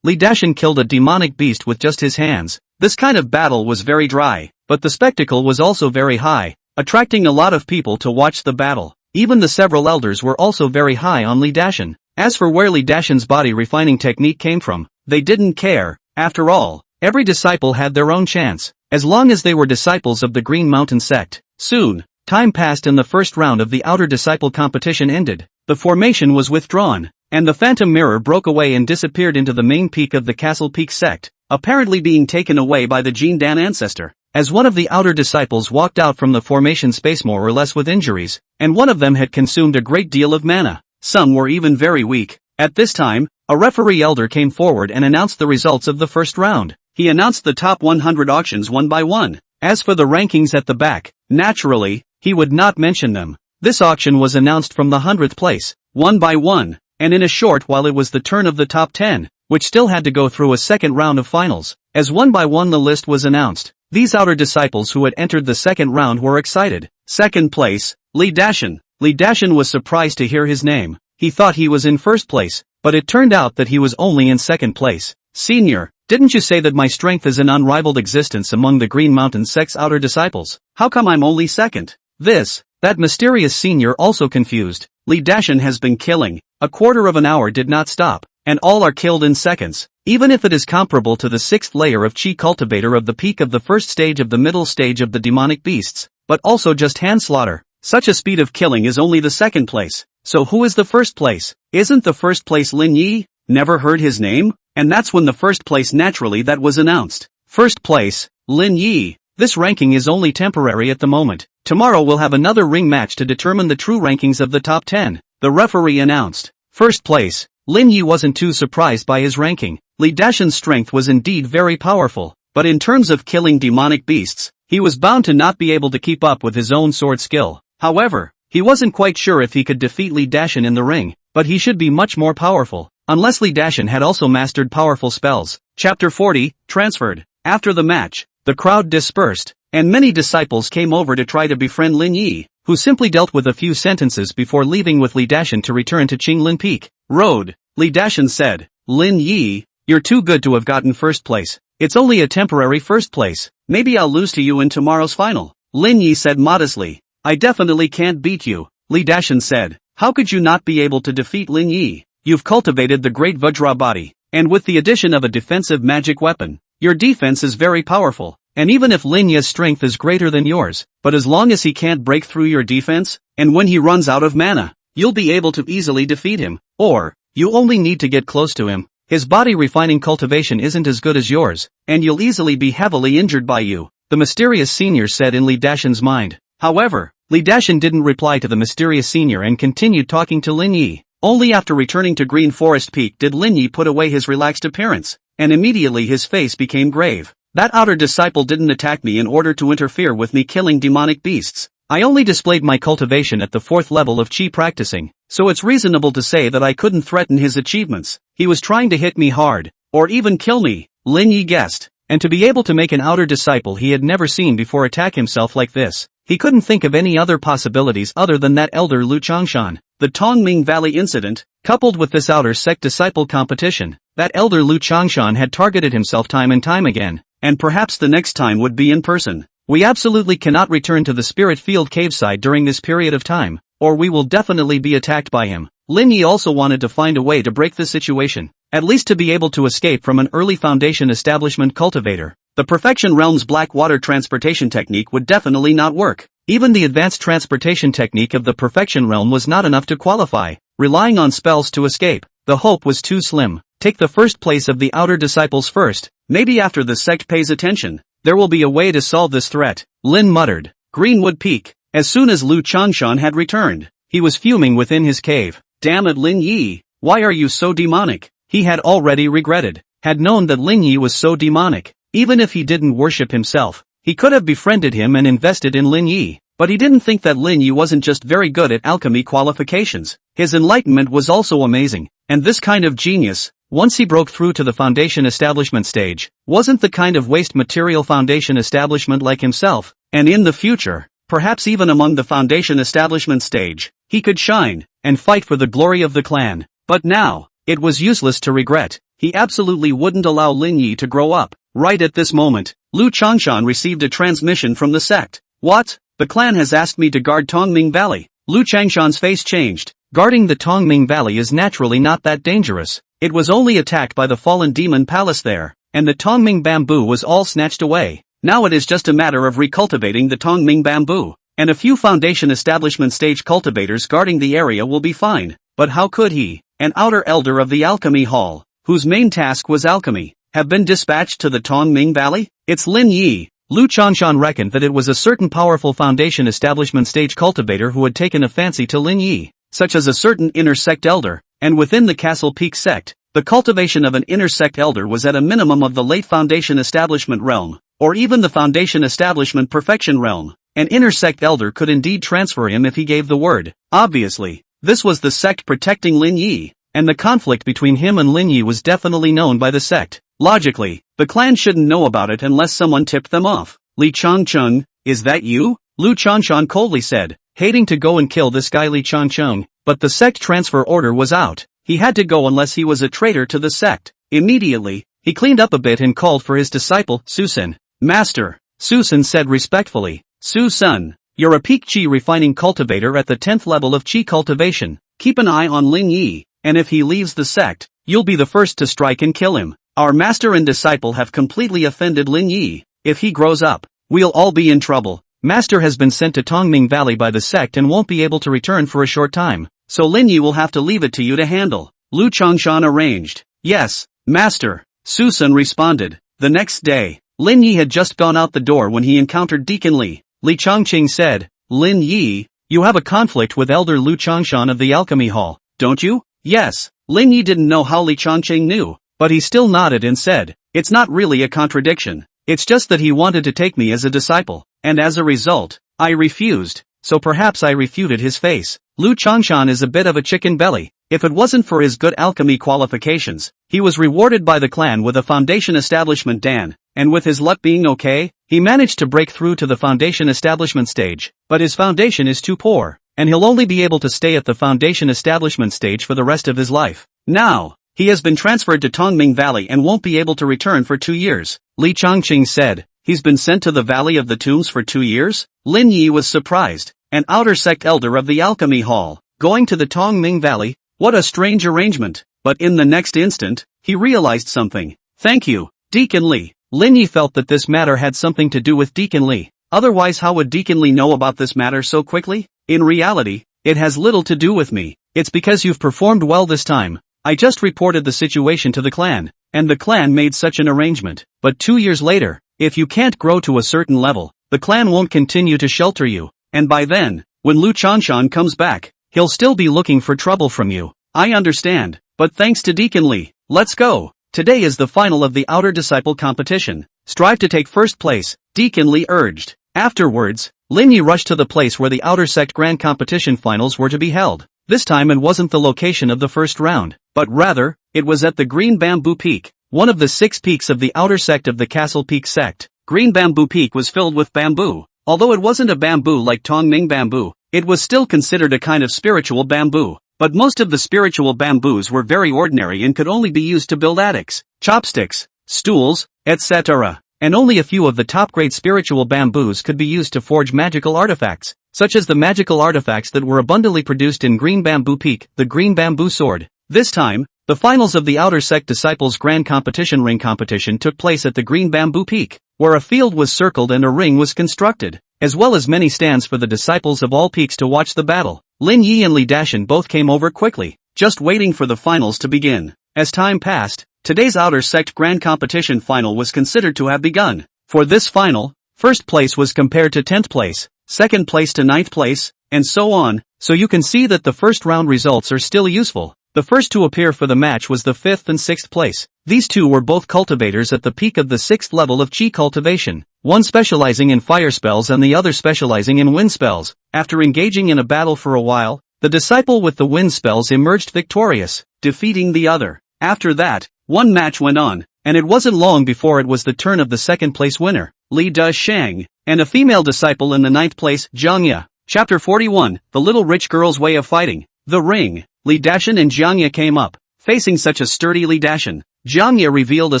Li Dashan killed a demonic beast with just his hands. This kind of battle was very dry, but the spectacle was also very high, attracting a lot of people to watch the battle. Even the several elders were also very high on Li Dashan. As for where Li Dashan's body refining technique came from, they didn't care. After all, every disciple had their own chance, as long as they were disciples of the Green Mountain sect. Soon, time passed and the first round of the outer disciple competition ended. The formation was withdrawn, and the phantom mirror broke away and disappeared into the main peak of the Castle Peak sect, apparently being taken away by the Jin Dan ancestor. As one of the outer disciples walked out from the formation space more or less with injuries, and one of them had consumed a great deal of mana. Some were even very weak. At this time, a referee elder came forward and announced the results of the first round. He announced the top 100 auctions one by one. As for the rankings at the back, naturally, he would not mention them. This auction was announced from the 100th place, one by one, and in a short while it was the turn of the top 10, which still had to go through a second round of finals. As one by one the list was announced, these outer disciples who had entered the second round were excited. Second place, Li Dashan. Li Dashan was surprised to hear his name. He thought he was in first place, but it turned out that he was only in second place. Senior, didn't you say that my strength is an unrivaled existence among the Green Mountain sect's outer disciples? How come I'm only second? That mysterious senior also confused. Li Dashan has been killing. A quarter of an hour did not stop, and all are killed in seconds. Even if it is comparable to the 6th layer of Qi cultivator of the peak of the first stage of the middle stage of the demonic beasts, but also just hand slaughter. Such a speed of killing is only the second place. So who is the first place? Isn't the first place Lin Yi? Never heard his name? And that's when the first place naturally that was announced. First place, Lin Yi. This ranking is only temporary at the moment. Tomorrow we'll have another ring match to determine the true rankings of the top 10. The referee announced. First place. Lin Yi wasn't too surprised by his ranking. Li Dashan's strength was indeed very powerful, but in terms of killing demonic beasts, he was bound to not be able to keep up with his own sword skill. However, he wasn't quite sure if he could defeat Li Dashan in the ring, but he should be much more powerful, unless Li Dashan had also mastered powerful spells. Chapter 40, Transferred. After the match, the crowd dispersed, and many disciples came over to try to befriend Lin Yi, who simply dealt with a few sentences before leaving with Li Dashan to return to Qinglin Peak. Road. Li Dashan said, Lin Yi, you're too good to have gotten first place. It's only a temporary first place. Maybe I'll lose to you in tomorrow's final. Lin Yi said modestly. I definitely can't beat you. Li Dashan said. How could you not be able to defeat Lin Yi? You've cultivated the great Vajra body, and with the addition of a defensive magic weapon, your defense is very powerful. And even if Lin Yi's strength is greater than yours, but as long as he can't break through your defense, and when he runs out of mana, you'll be able to easily defeat him. Or, you only need to get close to him. His body refining cultivation isn't as good as yours, and you'll easily be heavily injured by you, the mysterious senior said in Li Dashan's mind. However, Li Dashan didn't reply to the mysterious senior and continued talking to Lin Yi. Only after returning to Green Forest Peak did Lin Yi put away his relaxed appearance, and immediately his face became grave. That outer disciple didn't attack me in order to interfere with me killing demonic beasts. I only displayed my cultivation at the 4th level of Qi practicing, so it's reasonable to say that I couldn't threaten his achievements. He was trying to hit me hard, or even kill me, Lin Yi guessed, and to be able to make an outer disciple he had never seen before attack himself like this, He couldn't think of any other possibilities other than that elder Lu Changshan. The Tongming Valley incident, coupled with this outer sect disciple competition, that elder Lu Changshan had targeted himself time and time again, and perhaps the next time would be in person. We absolutely cannot return to the spirit field caveside during this period of time, or we will definitely be attacked by him. Lin Yi also wanted to find a way to break the situation, at least to be able to escape from an early Foundation establishment cultivator. The Perfection Realm's black water transportation technique would definitely not work. Even the advanced transportation technique of the Perfection Realm was not enough to qualify. Relying on spells to escape, the hope was too slim. Take the first place of the outer disciples first. Maybe after the sect pays attention, there will be a way to solve this threat. Lin muttered. Greenwood Peak. As soon as Lu Changshan had returned, he was fuming within his cave. Damn it, Lin Yi, why are you so demonic? He had already regretted, had known that Lin Yi was so demonic. Even if he didn't worship himself, he could have befriended him and invested in Lin Yi. But he didn't think that Lin Yi wasn't just very good at alchemy qualifications. His enlightenment was also amazing, and this kind of genius, once he broke through to the Foundation establishment stage, wasn't the kind of waste material Foundation establishment like himself, and in the future, perhaps even among the Foundation establishment stage, he could shine, and fight for the glory of the clan. But now, it was useless to regret. He absolutely wouldn't allow Lin Yi to grow up. Right at this moment, Lu Changshan received a transmission from the sect. What? The clan has asked me to guard Tongming Valley. Lu Changshan's face changed. Guarding the Tongming Valley is naturally not that dangerous. It was only attacked by the fallen demon palace there, and the Tongming bamboo was all snatched away. Now it is just a matter of recultivating the Tongming bamboo, and a few Foundation establishment stage cultivators guarding the area will be fine. But how could he, an outer elder of the alchemy hall, whose main task was alchemy, have been dispatched to the Tongming Valley? It's Lin Yi. Lu Changshan reckoned that it was a certain powerful Foundation establishment stage cultivator who had taken a fancy to Lin Yi, such as a certain inner sect elder, and within the Castle Peak sect, the cultivation of an inner sect elder was at a minimum of the late Foundation establishment realm, or even the Foundation establishment perfection realm. An inner sect elder could indeed transfer him if he gave the word. Obviously, this was the sect protecting Lin Yi, and the conflict between him and Lin Yi was definitely known by the sect. Logically, the clan shouldn't know about it unless someone tipped them off. Li Changcheng, is that you? Lu Changshan coldly said, hating to go and kill this guy Li Changcheng, but the sect transfer order was out. He had to go unless he was a traitor to the sect. Immediately, he cleaned up a bit and called for his disciple, Susan. Master, Susan said respectfully. Susan, you're a peak chi refining cultivator at the 10th level of chi cultivation. Keep an eye on Lin Yi, and if he leaves the sect, you'll be the first to strike and kill him. Our master and disciple have completely offended Lin Yi. If he grows up, we'll all be in trouble. Master has been sent to Tongming Valley by the sect and won't be able to return for a short time, so Lin Yi will have to leave it to you to handle. Lu Changshan arranged. Yes, master, Susan responded. The next day, Lin Yi had just gone out the door when he encountered Deacon Li. Li Changqing said, Lin Yi, you have a conflict with Elder Lu Changshan of the Alchemy Hall, don't you? Yes. Lin Yi didn't know how Li Changqing knew, but he still nodded and said, it's not really a contradiction. It's just that he wanted to take me as a disciple, and as a result, I refused, so perhaps I refuted his face. Lu Changshan is a bit of a chicken belly. If it wasn't for his good alchemy qualifications, he was rewarded by the clan with a Foundation establishment dan, and with his luck being okay, he managed to break through to the Foundation establishment stage, but his foundation is too poor, and he'll only be able to stay at the Foundation establishment stage for the rest of his life. Now, he has been transferred to Tongming Valley and won't be able to return for 2 years. Li Changqing said, he's been sent to the Valley of the Tombs for 2 years? Lin Yi was surprised. An outer sect elder of the Alchemy Hall, going to the Tongming Valley? What a strange arrangement. But in the next instant, he realized something. Thank you, Deacon Li. Lin Yi felt that this matter had something to do with Deacon Li. Otherwise, how would Deacon Li know about this matter so quickly? In reality, it has little to do with me. It's because you've performed well this time. I just reported the situation to the clan, and the clan made such an arrangement. But 2 years later, if you can't grow to a certain level, the clan won't continue to shelter you. And by then, when Lu Changshan comes back, he'll still be looking for trouble from you. I understand, but thanks to Deacon Li, let's go. Today is the final of the Outer Disciple competition. Strive to take first place, Deacon Li urged. Afterwards, Lin Yi rushed to the place where the Outer Sect Grand Competition finals were to be held. This time it wasn't the location of the first round, but rather, it was at the Green Bamboo Peak, one of the 6 peaks of the Outer Sect of the Castle Peak sect. Green Bamboo Peak was filled with bamboo. Although it wasn't a bamboo like Tongming bamboo, it was still considered a kind of spiritual bamboo. But most of the spiritual bamboos were very ordinary and could only be used to build attics, chopsticks, stools, etc. And only a few of the top-grade spiritual bamboos could be used to forge magical artifacts, such as the magical artifacts that were abundantly produced in Green Bamboo Peak, the Green Bamboo Sword. This time, the finals of the Outer Sect Disciples Grand Competition Ring Competition took place at the Green Bamboo Peak, where a field was circled and a ring was constructed, as well as many stands for the disciples of all peaks to watch the battle. Lin Yi and Li Dashan both came over quickly, just waiting for the finals to begin. As time passed, today's Outer Sect Grand Competition final was considered to have begun. For this final, first place was compared to 10th place, second place to 9th place, and so on, so you can see that the first round results are still useful. The first to appear for the match was the 5th and 6th place. These two were both cultivators at the peak of the 6th level of Qi cultivation, one specializing in fire spells and the other specializing in wind spells. After engaging in a battle for a while, the disciple with the wind spells emerged victorious, defeating the other. After that, one match went on, and it wasn't long before it was the turn of the second place winner, Li Dashang, and a female disciple in the 9th place, Jiang Ye. Chapter 41, The Little Rich Girl's Way of Fighting. The ring. Li Dashan and Jiang Ye came up, facing such a sturdy Li Dashan. Jiang Ye revealed a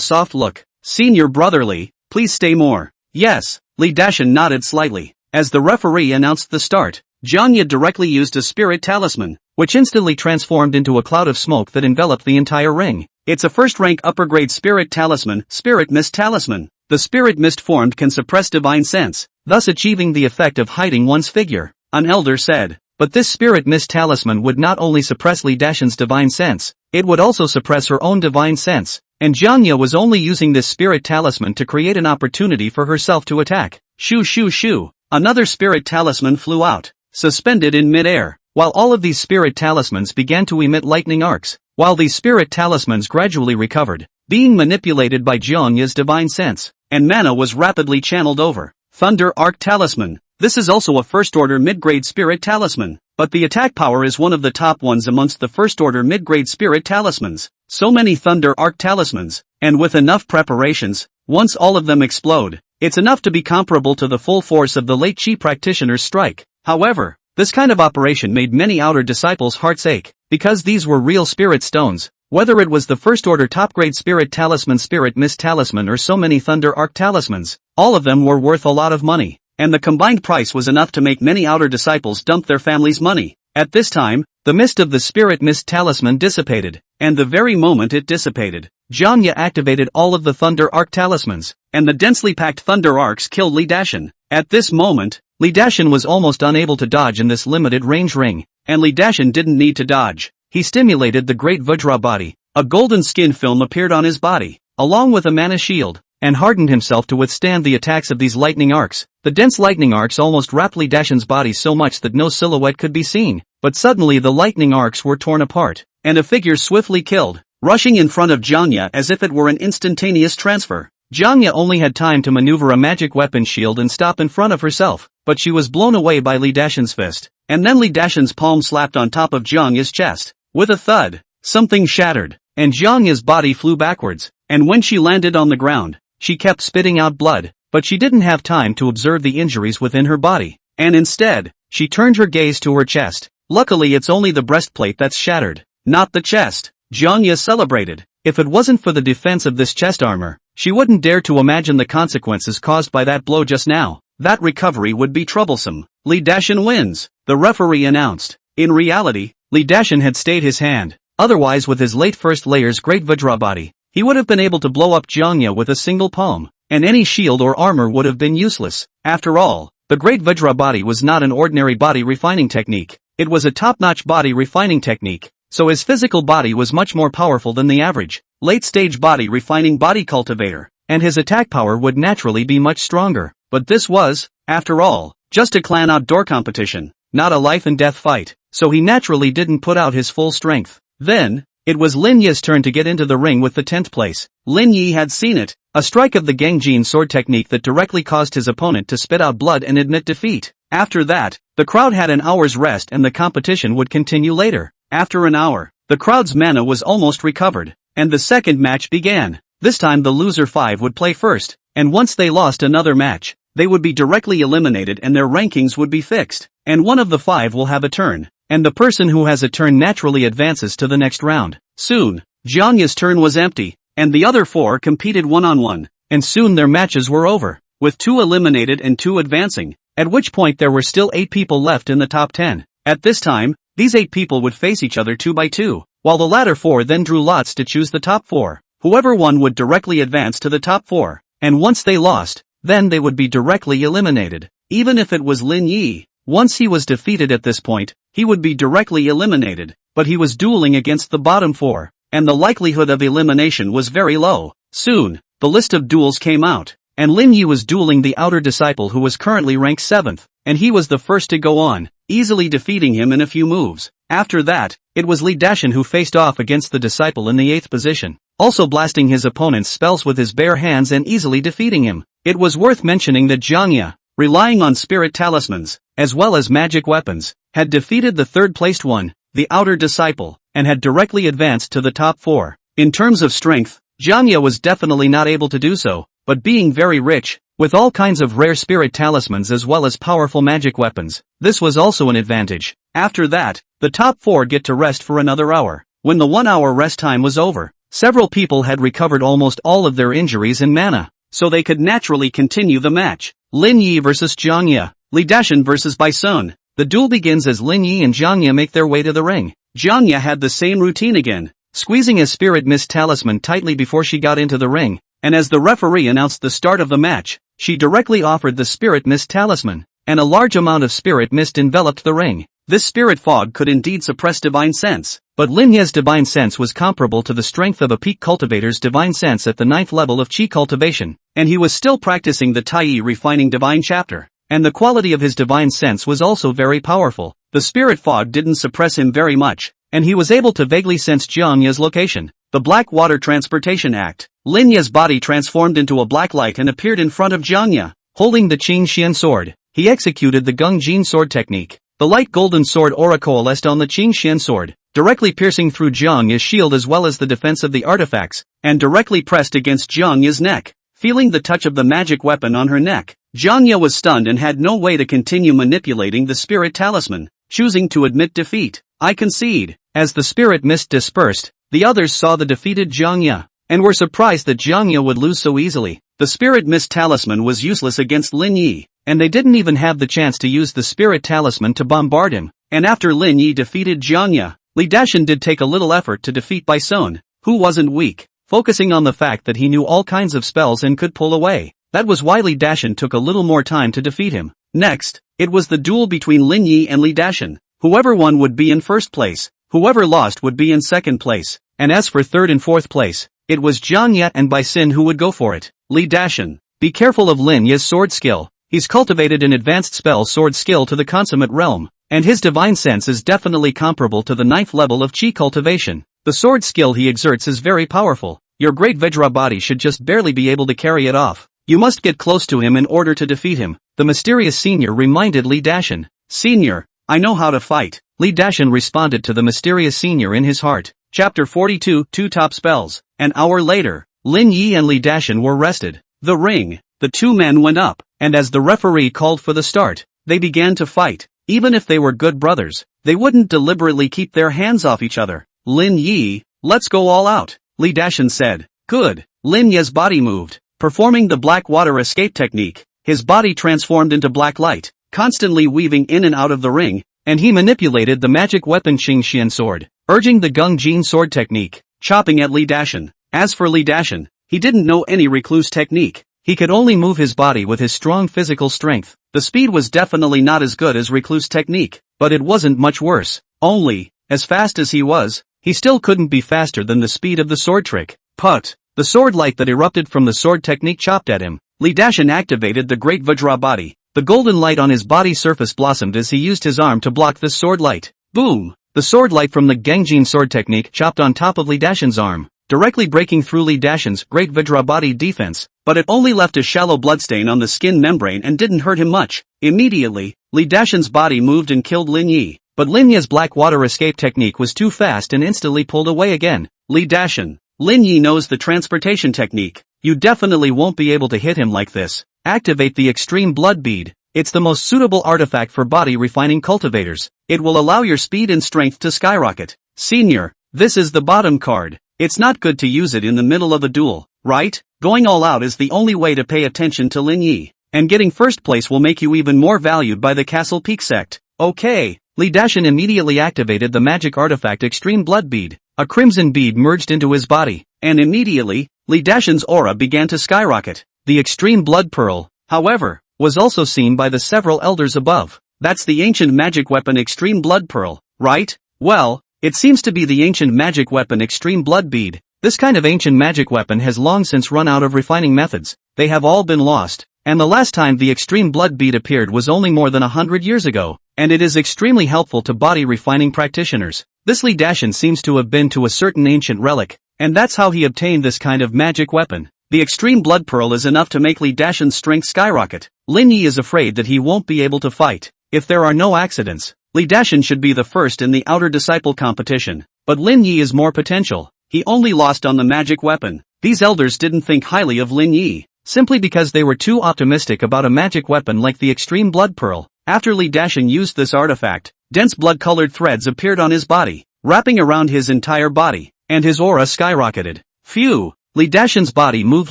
soft look. Senior brother Li, please stay more. Yes, Li Dashan nodded slightly. As the referee announced the start, Jiang Ye directly used a spirit talisman, which instantly transformed into a cloud of smoke that enveloped the entire ring. It's a first-rank upper-grade spirit talisman, spirit mist talisman. The spirit mist formed can suppress divine sense, thus achieving the effect of hiding one's figure, an elder said. But this spirit mist talisman would not only suppress Li Dashan's divine sense, it would also suppress her own divine sense, and Jiang Ye was only using this spirit talisman to create an opportunity for herself to attack. Shoo shoo shoo, another spirit talisman flew out, suspended in mid-air, while all of these spirit talismans began to emit lightning arcs, while these spirit talismans gradually recovered, being manipulated by Jiang Ye's divine sense, and mana was rapidly channeled over. Thunder Arc Talisman. This is also a first-order mid-grade spirit talisman, but the attack power is one of the top ones amongst the first-order mid-grade spirit talismans. So many Thunder Arc Talismans, and with enough preparations, once all of them explode, it's enough to be comparable to the full force of the late Qi practitioner's strike. However, this kind of operation made many outer disciples' hearts ache, because these were real spirit stones. Whether it was the first-order top-grade spirit talisman, spirit mist talisman, or so many Thunder Arc Talismans, all of them were worth a lot of money. And the combined price was enough to make many outer disciples dump their family's money. At this time, the mist of the spirit mist talisman dissipated, and the very moment it dissipated, Jiang Ye activated all of the Thunder Arc Talismans, and the densely packed Thunder Arcs killed Li Dashan. At this moment, Li Dashan was almost unable to dodge in this limited range ring, and Li Dashan didn't need to dodge. He stimulated the Great Vajra body. A golden skin film appeared on his body, along with a mana shield, and hardened himself to withstand the attacks of these lightning arcs. The dense lightning arcs almost wrapped Li Dashan's body so much that no silhouette could be seen, but suddenly the lightning arcs were torn apart, and a figure swiftly killed, rushing in front of Jiang Ye as if it were an instantaneous transfer. Jiang Ye only had time to maneuver a magic weapon shield and stop in front of herself, but she was blown away by Li Dashan's fist, and then Li Dashan's palm slapped on top of Jiang Ye's chest. With a thud, something shattered, and Jiang Ye's body flew backwards, and when she landed on the ground, she kept spitting out blood, but she didn't have time to observe the injuries within her body, and instead, she turned her gaze to her chest. Luckily it's only the breastplate that's shattered, not the chest. Jiang Ye celebrated. If it wasn't for the defense of this chest armor, she wouldn't dare to imagine the consequences caused by that blow just now. That recovery would be troublesome. Li Dashan wins, the referee announced. In reality, Li Dashan had stayed his hand. Otherwise, with his late first layer's Great Vajra body, he would have been able to blow up Jiang Ye with a single palm, and any shield or armor would have been useless. After all, the Great Vajra body was not an ordinary body refining technique. It was a top-notch body refining technique, so his physical body was much more powerful than the average late-stage body refining body cultivator, and his attack power would naturally be much stronger. But this was, after all, just a clan outdoor competition, not a life-and-death fight, so he naturally didn't put out his full strength. Then, it was Lin Yi's turn to get into the ring with the 10th place. Lin Yi had seen it, a strike of the Gangjin sword technique that directly caused his opponent to spit out blood and admit defeat. After that, the crowd had an hour's rest and the competition would continue later. After an hour, the crowd's mana was almost recovered, and the second match began. This time the loser 5 would play first, and once they lost another match, they would be directly eliminated and their rankings would be fixed, and one of the 5 will have a turn, and the person who has a turn naturally advances to the next round. Soon, Jiangya's turn was empty, and the other 4 competed one-on-one, and soon their matches were over, with 2 eliminated and 2 advancing, at which point there were still 8 people left in the top 10. At this time, these 8 people would face each other 2 by 2, while the latter 4 then drew lots to choose the top 4. Whoever won would directly advance to the top 4, and once they lost, then they would be directly eliminated. Even if it was Lin Yi, once he was defeated at this point, he would be directly eliminated, but he was dueling against the bottom 4, and the likelihood of elimination was very low. Soon, the list of duels came out, and Lin Yi was dueling the outer disciple who was currently ranked 7th, and he was the first to go on, easily defeating him in a few moves. After that, it was Li Dashan who faced off against the disciple in the 8th position, also blasting his opponent's spells with his bare hands and easily defeating him. It was worth mentioning that Jiangya, relying on spirit talismans, as well as magic weapons, had defeated the 3rd-placed one, the outer disciple, and had directly advanced to the top 4. In terms of strength, Jiangya was definitely not able to do so, but being very rich, with all kinds of rare spirit talismans as well as powerful magic weapons, this was also an advantage. After that, the top 4 get to rest for another hour. When the 1-hour rest time was over, several people had recovered almost all of their injuries and mana, so they could naturally continue the match. Lin Yi vs Jiangya, Li Dashan vs Bison. The duel begins as Lin Yi and Jiangya make their way to the ring. Jiangya had the same routine again, squeezing a spirit mist talisman tightly before she got into the ring, and as the referee announced the start of the match, she directly offered the spirit mist talisman, and a large amount of spirit mist enveloped the ring. This spirit fog could indeed suppress divine sense, but Lin Yi's divine sense was comparable to the strength of a peak cultivator's divine sense at the 9th level of Qi cultivation, and he was still practicing the Tai refining divine chapter, and the quality of his divine sense was also very powerful. The spirit fog didn't suppress him very much, and he was able to vaguely sense Jiangya's location. The Black Water Transportation Act. Lin Yi's body transformed into a black light and appeared in front of Jiangya, holding the Qing Xian sword. He executed the Gung Jin sword technique. The light golden sword aura coalesced on the Qing Xian sword, directly piercing through Jiangya's shield as well as the defense of the artifacts, and directly pressed against Jiangya's neck. Feeling the touch of the magic weapon on her neck, Jiangya was stunned and had no way to continue manipulating the spirit talisman, choosing to admit defeat. I concede. As the spirit mist dispersed, the others saw the defeated Jiangya, and were surprised that Jiangya would lose so easily. The spirit mist talisman was useless against Lin Yi, and they didn't even have the chance to use the spirit talisman to bombard him. And after Lin Yi defeated Jiangya, Li Dashan did take a little effort to defeat Bison, who wasn't weak, focusing on the fact that he knew all kinds of spells and could pull away. That was why Li Dashan took a little more time to defeat him. Next, it was the duel between Lin Yi and Li Dashan. Whoever won would be in 1st place, whoever lost would be in 2nd place, and as for 3rd and 4th place, it was Jiangya and Bison who would go for it. Li Dashan, be careful of Lin Yi's sword skill. He's cultivated an advanced spell sword skill to the consummate realm, and his divine sense is definitely comparable to the 9th level of Qi cultivation. The sword skill he exerts is very powerful. Your great Vajra body should just barely be able to carry it off. You must get close to him in order to defeat him. The mysterious senior reminded Li Dashan. Senior, I know how to fight. Li Dashan responded to the mysterious senior in his heart. Chapter 42, 2 top spells. An hour later, Lin Yi and Li Dashan were rested. The ring. The 2 men went up, and as the referee called for the start, they began to fight. Even if they were good brothers, they wouldn't deliberately keep their hands off each other. Lin Yi, let's go all out, Li Dashan said. Good. Lin Yi's body moved, performing the black water escape technique. His body transformed into black light, constantly weaving in and out of the ring, and he manipulated the magic weapon Qing Xian sword, urging the Gung Jin sword technique, chopping at Li Dashan. As for Li Dashan, he didn't know any recluse technique. He could only move his body with his strong physical strength. The speed was definitely not as good as recluse technique, but it wasn't much worse. Only, as fast as he was, he still couldn't be faster than the speed of the sword trick. Put! The sword light that erupted from the sword technique chopped at him. Li Dashan activated the great Vajra body. The golden light on his body surface blossomed as he used his arm to block the sword light. Boom! The sword light from the Gengjin sword technique chopped on top of Li Dashan's arm, directly breaking through Li Dashan's great Vajra body defense, but it only left a shallow bloodstain on the skin membrane and didn't hurt him much. Immediately, Li Dashan's body moved and killed Lin Yi, but Lin Yi's black water escape technique was too fast and instantly pulled away again. Li Dashan, Lin Yi knows the transportation technique. You definitely won't be able to hit him like this. Activate the extreme blood bead. It's the most suitable artifact for body refining cultivators. It will allow your speed and strength to skyrocket. Senior, this is the bottom card. It's not good to use it in the middle of a duel, right? Going all out is the only way to pay attention to Lin Yi. And getting first place will make you even more valued by the Castle Peak sect. Okay. Li Dashin immediately activated the magic artifact Extreme Blood Bead. A crimson bead merged into his body, and immediately, Li Dashin's aura began to skyrocket. The Extreme Blood Pearl, however, was also seen by the several elders above. That's the ancient magic weapon Extreme Blood Pearl, right? Well, it seems to be the ancient magic weapon Extreme Blood Bead. This kind of ancient magic weapon has long since run out of refining methods. They have all been lost, and the last time the Extreme Blood Bead appeared was only more than 100 years ago, and it is extremely helpful to body refining practitioners. This Li Dashin seems to have been to a certain ancient relic, and that's how he obtained this kind of magic weapon. The Extreme Blood Pearl is enough to make Li Dashin's strength skyrocket. Lin Yi is afraid that he won't be able to fight. If there are no accidents, Li Dashin should be the first in the outer disciple competition, but Lin Yi is more potential. He only lost on the magic weapon. These elders didn't think highly of Lin Yi, simply because they were too optimistic about a magic weapon like the Extreme Blood Pearl. After Li Dashin used this artifact, dense blood-colored threads appeared on his body, wrapping around his entire body, and his aura skyrocketed. Phew! Li Dashin's body moved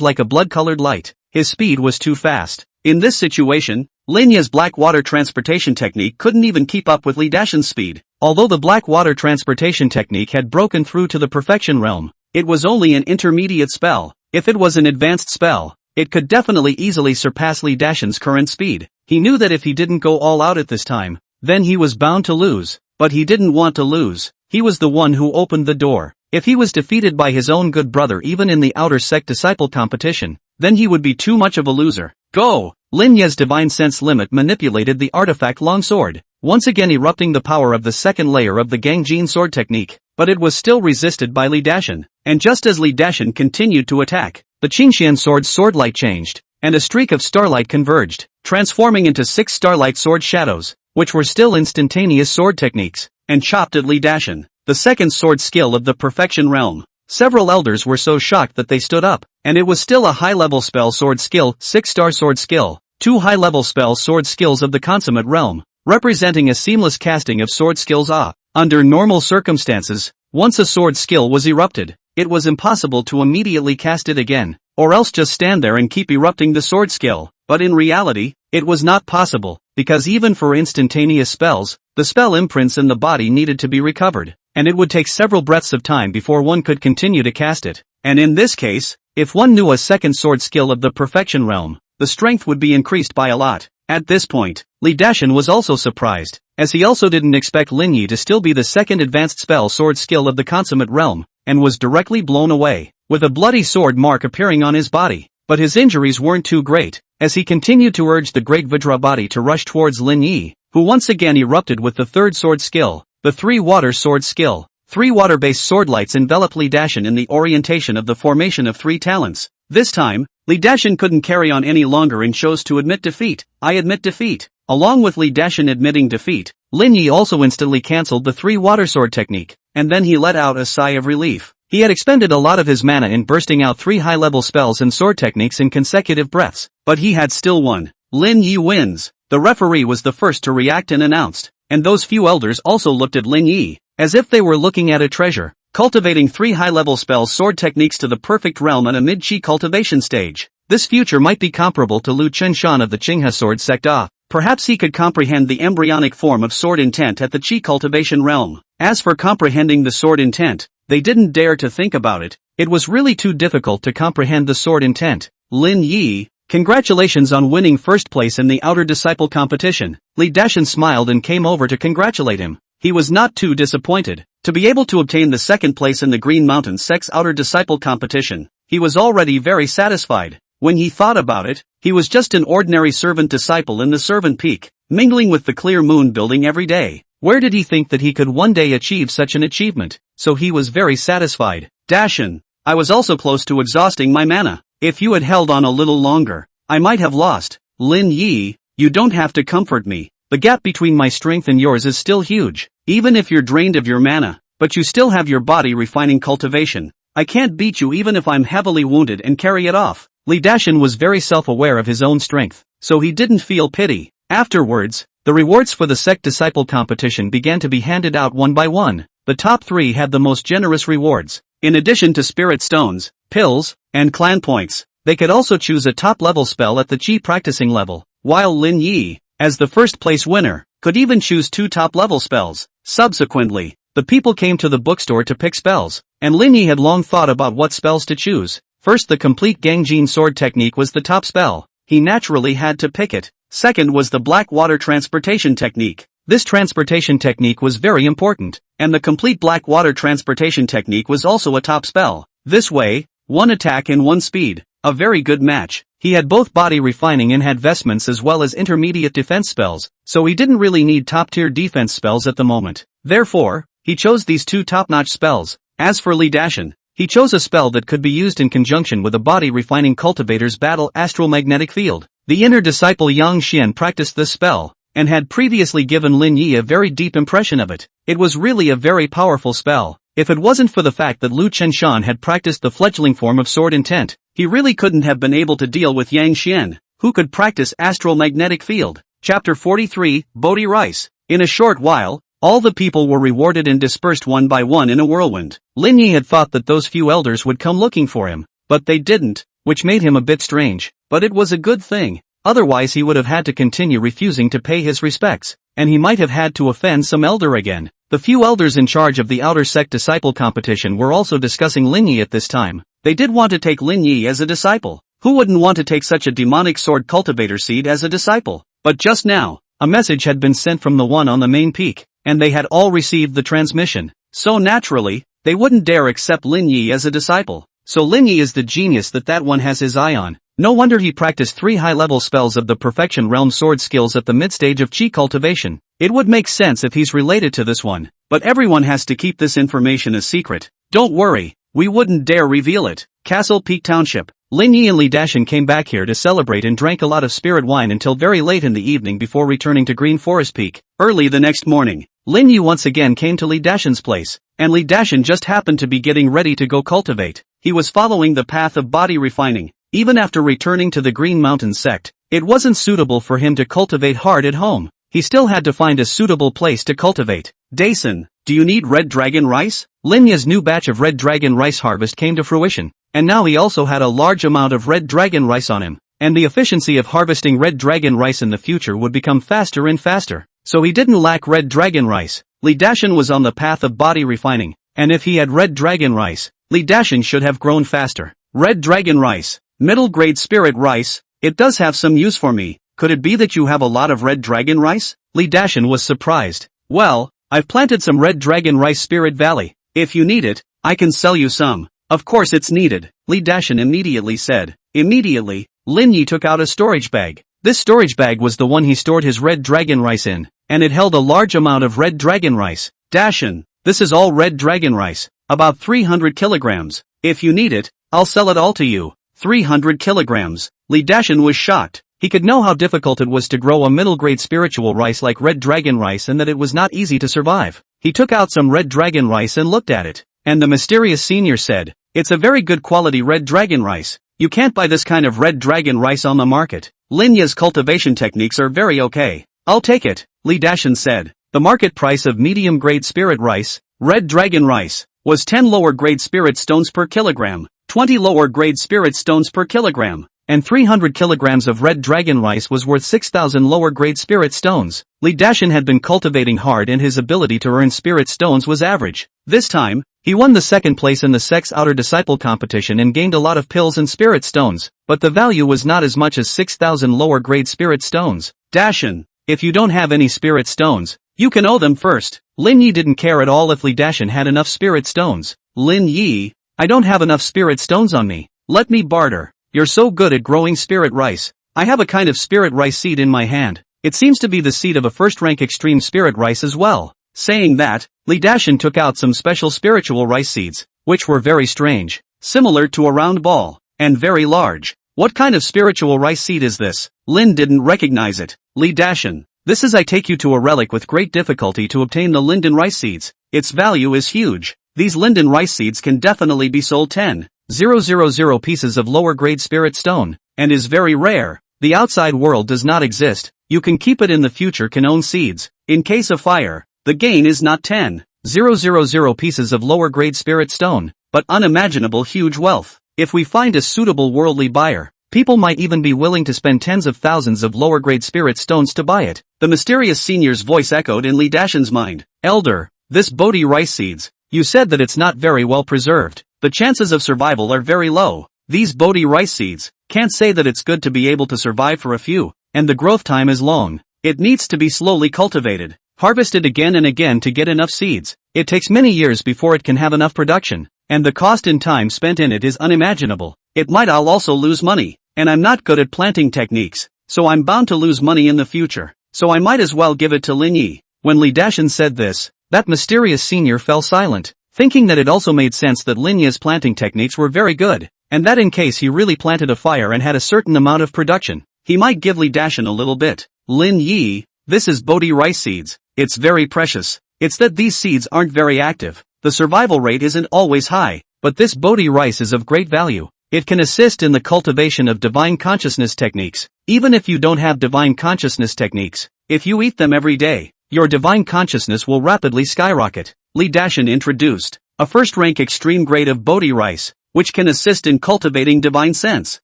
like a blood-colored light. His speed was too fast. In this situation, Lin Yi's black water transportation technique couldn't even keep up with Li Dashin's speed. Although the black water transportation technique had broken through to the perfection realm, it was only an intermediate spell. If it was an advanced spell, it could definitely easily surpass Li Dashin's current speed. He knew that if he didn't go all out at this time, then he was bound to lose. But he didn't want to lose. He was the one who opened the door. If he was defeated by his own good brother even in the outer sect disciple competition, then he would be too much of a loser. Go! Lin Yi's divine sense limit manipulated the artifact longsword, once again erupting the power of the second layer of the Gangjin sword technique, but it was still resisted by Li Dashin. And just as Li Dashin continued to attack, the Qingxian sword's swordlight changed, and a streak of starlight converged, transforming into 6 starlight sword shadows, which were still instantaneous sword techniques, and chopped at Li Dashin, the second sword skill of the perfection realm. Several elders were so shocked that they stood up, and it was still a high-level spell sword skill, 6-star sword skill, 2 high-level spell sword skills of the consummate realm, representing a seamless casting of sword skills. Under normal circumstances, once a sword skill was erupted, it was impossible to immediately cast it again, or else just stand there and keep erupting the sword skill. But in reality, it was not possible, because even for instantaneous spells, the spell imprints in the body needed to be recovered, and it would take several breaths of time before one could continue to cast it. And in this case, if one knew a second sword skill of the perfection realm, the strength would be increased by a lot. At this point, Li Dashin was also surprised, as he also didn't expect Lin Yi to still be the second advanced spell sword skill of the consummate realm, and was directly blown away, with a bloody sword mark appearing on his body. But his injuries weren't too great, as he continued to urge the great Vajra body to rush towards Lin Yi, who once again erupted with the third sword skill, the 3-water sword skill. 3 water-based sword lights enveloped Li Dashin in the orientation of the formation of 3 talents. This time, Li Dashin couldn't carry on any longer and chose to admit defeat. I admit defeat. Along with Li Dashin admitting defeat, Lin Yi also instantly cancelled the 3-water sword technique, and then he let out a sigh of relief. He had expended a lot of his mana in bursting out 3 high-level spells and sword techniques in consecutive breaths, but he had still won. Lin Yi wins. The referee was the first to react and announced, and those few elders also looked at Lin Yi, as if they were looking at a treasure. Cultivating 3 high-level spells sword techniques to the perfect realm on a mid-chi cultivation stage. This future might be comparable to Lu Chenshan of the Qinghe sword sect. Perhaps he could comprehend the embryonic form of sword intent at the chi cultivation realm. As for comprehending the sword intent, they didn't dare to think about it. It was really too difficult to comprehend the sword intent. Lin Yi, congratulations on winning first place in the outer disciple competition. Li Dashin smiled and came over to congratulate him. He was not too disappointed. To be able to obtain the second place in the Green Mountain Sect's outer disciple competition, he was already very satisfied. When he thought about it, he was just an ordinary servant disciple in the Servant Peak, mingling with the clear moon building every day. Where did he think that he could one day achieve such an achievement? So he was very satisfied. Dashin, I was also close to exhausting my mana. If you had held on a little longer, I might have lost. Lin Yi, you don't have to comfort me. The gap between my strength and yours is still huge. Even if you're drained of your mana, but you still have your body refining cultivation, I can't beat you even if I'm heavily wounded and carry it off. Li Dashan was very self-aware of his own strength, so he didn't feel pity. Afterwards, the rewards for the sect disciple competition began to be handed out one by one. The top 3 had the most generous rewards. In addition to spirit stones, pills, and clan points, they could also choose a top-level spell at the Qi practicing level, while Lin Yi, as the first-place winner, could even choose 2 top-level spells. Subsequently, the people came to the bookstore to pick spells, and Lin Yi had long thought about what spells to choose. First, the complete Gangjin sword technique was the top spell. He naturally had to pick it. Second was the black water transportation technique. This transportation technique was very important, and the complete black water transportation technique was also a top spell. This way, 1 attack and 1 speed, a very good match. He had both body refining and had vestments as well as intermediate defense spells, so he didn't really need top-tier defense spells at the moment. Therefore, he chose these 2 top-notch spells. As for Li Dashan, he chose a spell that could be used in conjunction with a body-refining cultivator's battle astral magnetic field. The inner disciple Yang Xian practiced this spell, and had previously given Lin Yi a very deep impression of it. It was really a very powerful spell. If it wasn't for the fact that Lu Chenshan had practiced the fledgling form of sword intent, he really couldn't have been able to deal with Yang Xian, who could practice astral magnetic field. Chapter 43, Bodhi Rice. In a short while, all the people were rewarded and dispersed one by one in a whirlwind. Lin Yi had thought that those few elders would come looking for him, but they didn't, which made him a bit strange, but it was a good thing. Otherwise he would have had to continue refusing to pay his respects, and he might have had to offend some elder again. The few elders in charge of the outer sect disciple competition were also discussing Lin Yi at this time. They did want to take Lin Yi as a disciple. Who wouldn't want to take such a demonic sword cultivator seed as a disciple? But just now, a message had been sent from the one on the main peak, and they had all received the transmission. So naturally, they wouldn't dare accept Lin Yi as a disciple. So Lin Yi is the genius that one has his eye on. No wonder he practiced 3 high-level spells of the Perfection Realm sword skills at the mid-stage of Qi cultivation. It would make sense if he's related to this one, but everyone has to keep this information a secret. Don't worry, we wouldn't dare reveal it. Castle Peak Township. Lin Yi and Li Dashan came back here to celebrate and drank a lot of spirit wine until very late in the evening before returning to Green Forest Peak. Early the next morning, Lin Yi once again came to Li Dashan's place, and Li Dashan just happened to be getting ready to go cultivate. He was following the path of body refining. Even after returning to the Green Mountain sect, it wasn't suitable for him to cultivate hard at home. He still had to find a suitable place to cultivate. Dason, do you need red dragon rice? Lin Yi's new batch of red dragon rice harvest came to fruition, and now he also had a large amount of red dragon rice on him, and the efficiency of harvesting red dragon rice in the future would become faster and faster. So he didn't lack red dragon rice. Li Dashan was on the path of body refining, and if he had red dragon rice, Li Dashan should have grown faster. Red dragon rice. Middle grade spirit rice, it does have some use for me. Could it be that you have a lot of red dragon rice? Li Dashan was surprised. Well, I've planted some red dragon rice Spirit Valley. If you need it, I can sell you some. Of course it's needed, Li Dashan immediately said. Immediately, Lin Yi took out a storage bag. This storage bag was the one he stored his red dragon rice in, and it held a large amount of red dragon rice. Dashan, this is all red dragon rice, about 300 kilograms. If you need it, I'll sell it all to you. 300 kilograms. Li Dashan was shocked. He could know how difficult it was to grow a middle-grade spiritual rice like red dragon rice and that it was not easy to survive. He took out some red dragon rice and looked at it, and the mysterious senior said, "It's a very good quality red dragon rice. You can't buy this kind of red dragon rice on the market. Lin Yi's cultivation techniques are very okay. I'll take it," Li Dashan said. The market price of medium-grade spirit rice, red dragon rice, was 10 lower-grade spirit stones per kilogram. 20 lower-grade spirit stones per kilogram, and 300 kilograms of red dragon rice was worth 6,000 lower-grade spirit stones. Li Dashan had been cultivating hard and his ability to earn spirit stones was average. This time, he won the second place in the sect's outer disciple competition and gained a lot of pills and spirit stones, but the value was not as much as 6,000 lower-grade spirit stones. Dashan, if you don't have any spirit stones, you can owe them first. Lin Yi didn't care at all if Li Dashan had enough spirit stones. Lin Yi, I don't have enough spirit stones on me. Let me barter. You're so good at growing spirit rice. I have a kind of spirit rice seed in my hand. It seems to be the seed of a first-rank extreme spirit rice as well. Saying that, Li Dashan took out some special spiritual rice seeds, which were very strange, similar to a round ball, and very large. What kind of spiritual rice seed is this? Lin didn't recognize it. Li Dashan, this is I take you to a relic with great difficulty to obtain the linden rice seeds. Its value is huge. These linden rice seeds can definitely be sold 10 000 pieces of lower grade spirit stone, and is very rare. The outside world does not exist, you can keep it in the future can own seeds. In case of fire, the gain is not 10,000 pieces of lower grade spirit stone, but unimaginable huge wealth. If we find a suitable worldly buyer, people might even be willing to spend tens of thousands of lower grade spirit stones to buy it. The mysterious senior's voice echoed in Lee Dashin's mind. Elder, this Bodhi rice seeds, you said that it's not very well preserved. The chances of survival are very low. These Bodhi rice seeds, can't say that it's good to be able to survive for a few, and the growth time is long. It needs to be slowly cultivated, harvested again and again to get enough seeds. It takes many years before it can have enough production, and the cost and time spent in it is unimaginable. I'll also lose money, and I'm not good at planting techniques, so I'm bound to lose money in the future, so I might as well give it to Lin Yi. When Lee Dashin said this, that mysterious senior fell silent, thinking that it also made sense that Lin Yi's planting techniques were very good, and that in case he really planted a fire and had a certain amount of production, he might give Lee Dashin a little bit. Lin Yi, this is Bodhi rice seeds, it's very precious. It's that these seeds aren't very active, the survival rate isn't always high, but this Bodhi rice is of great value. It can assist in the cultivation of divine consciousness techniques. Even if you don't have divine consciousness techniques, if you eat them every day, your divine consciousness will rapidly skyrocket. Lee Dashin introduced a first-rank extreme grade of Bodhi rice, which can assist in cultivating divine sense.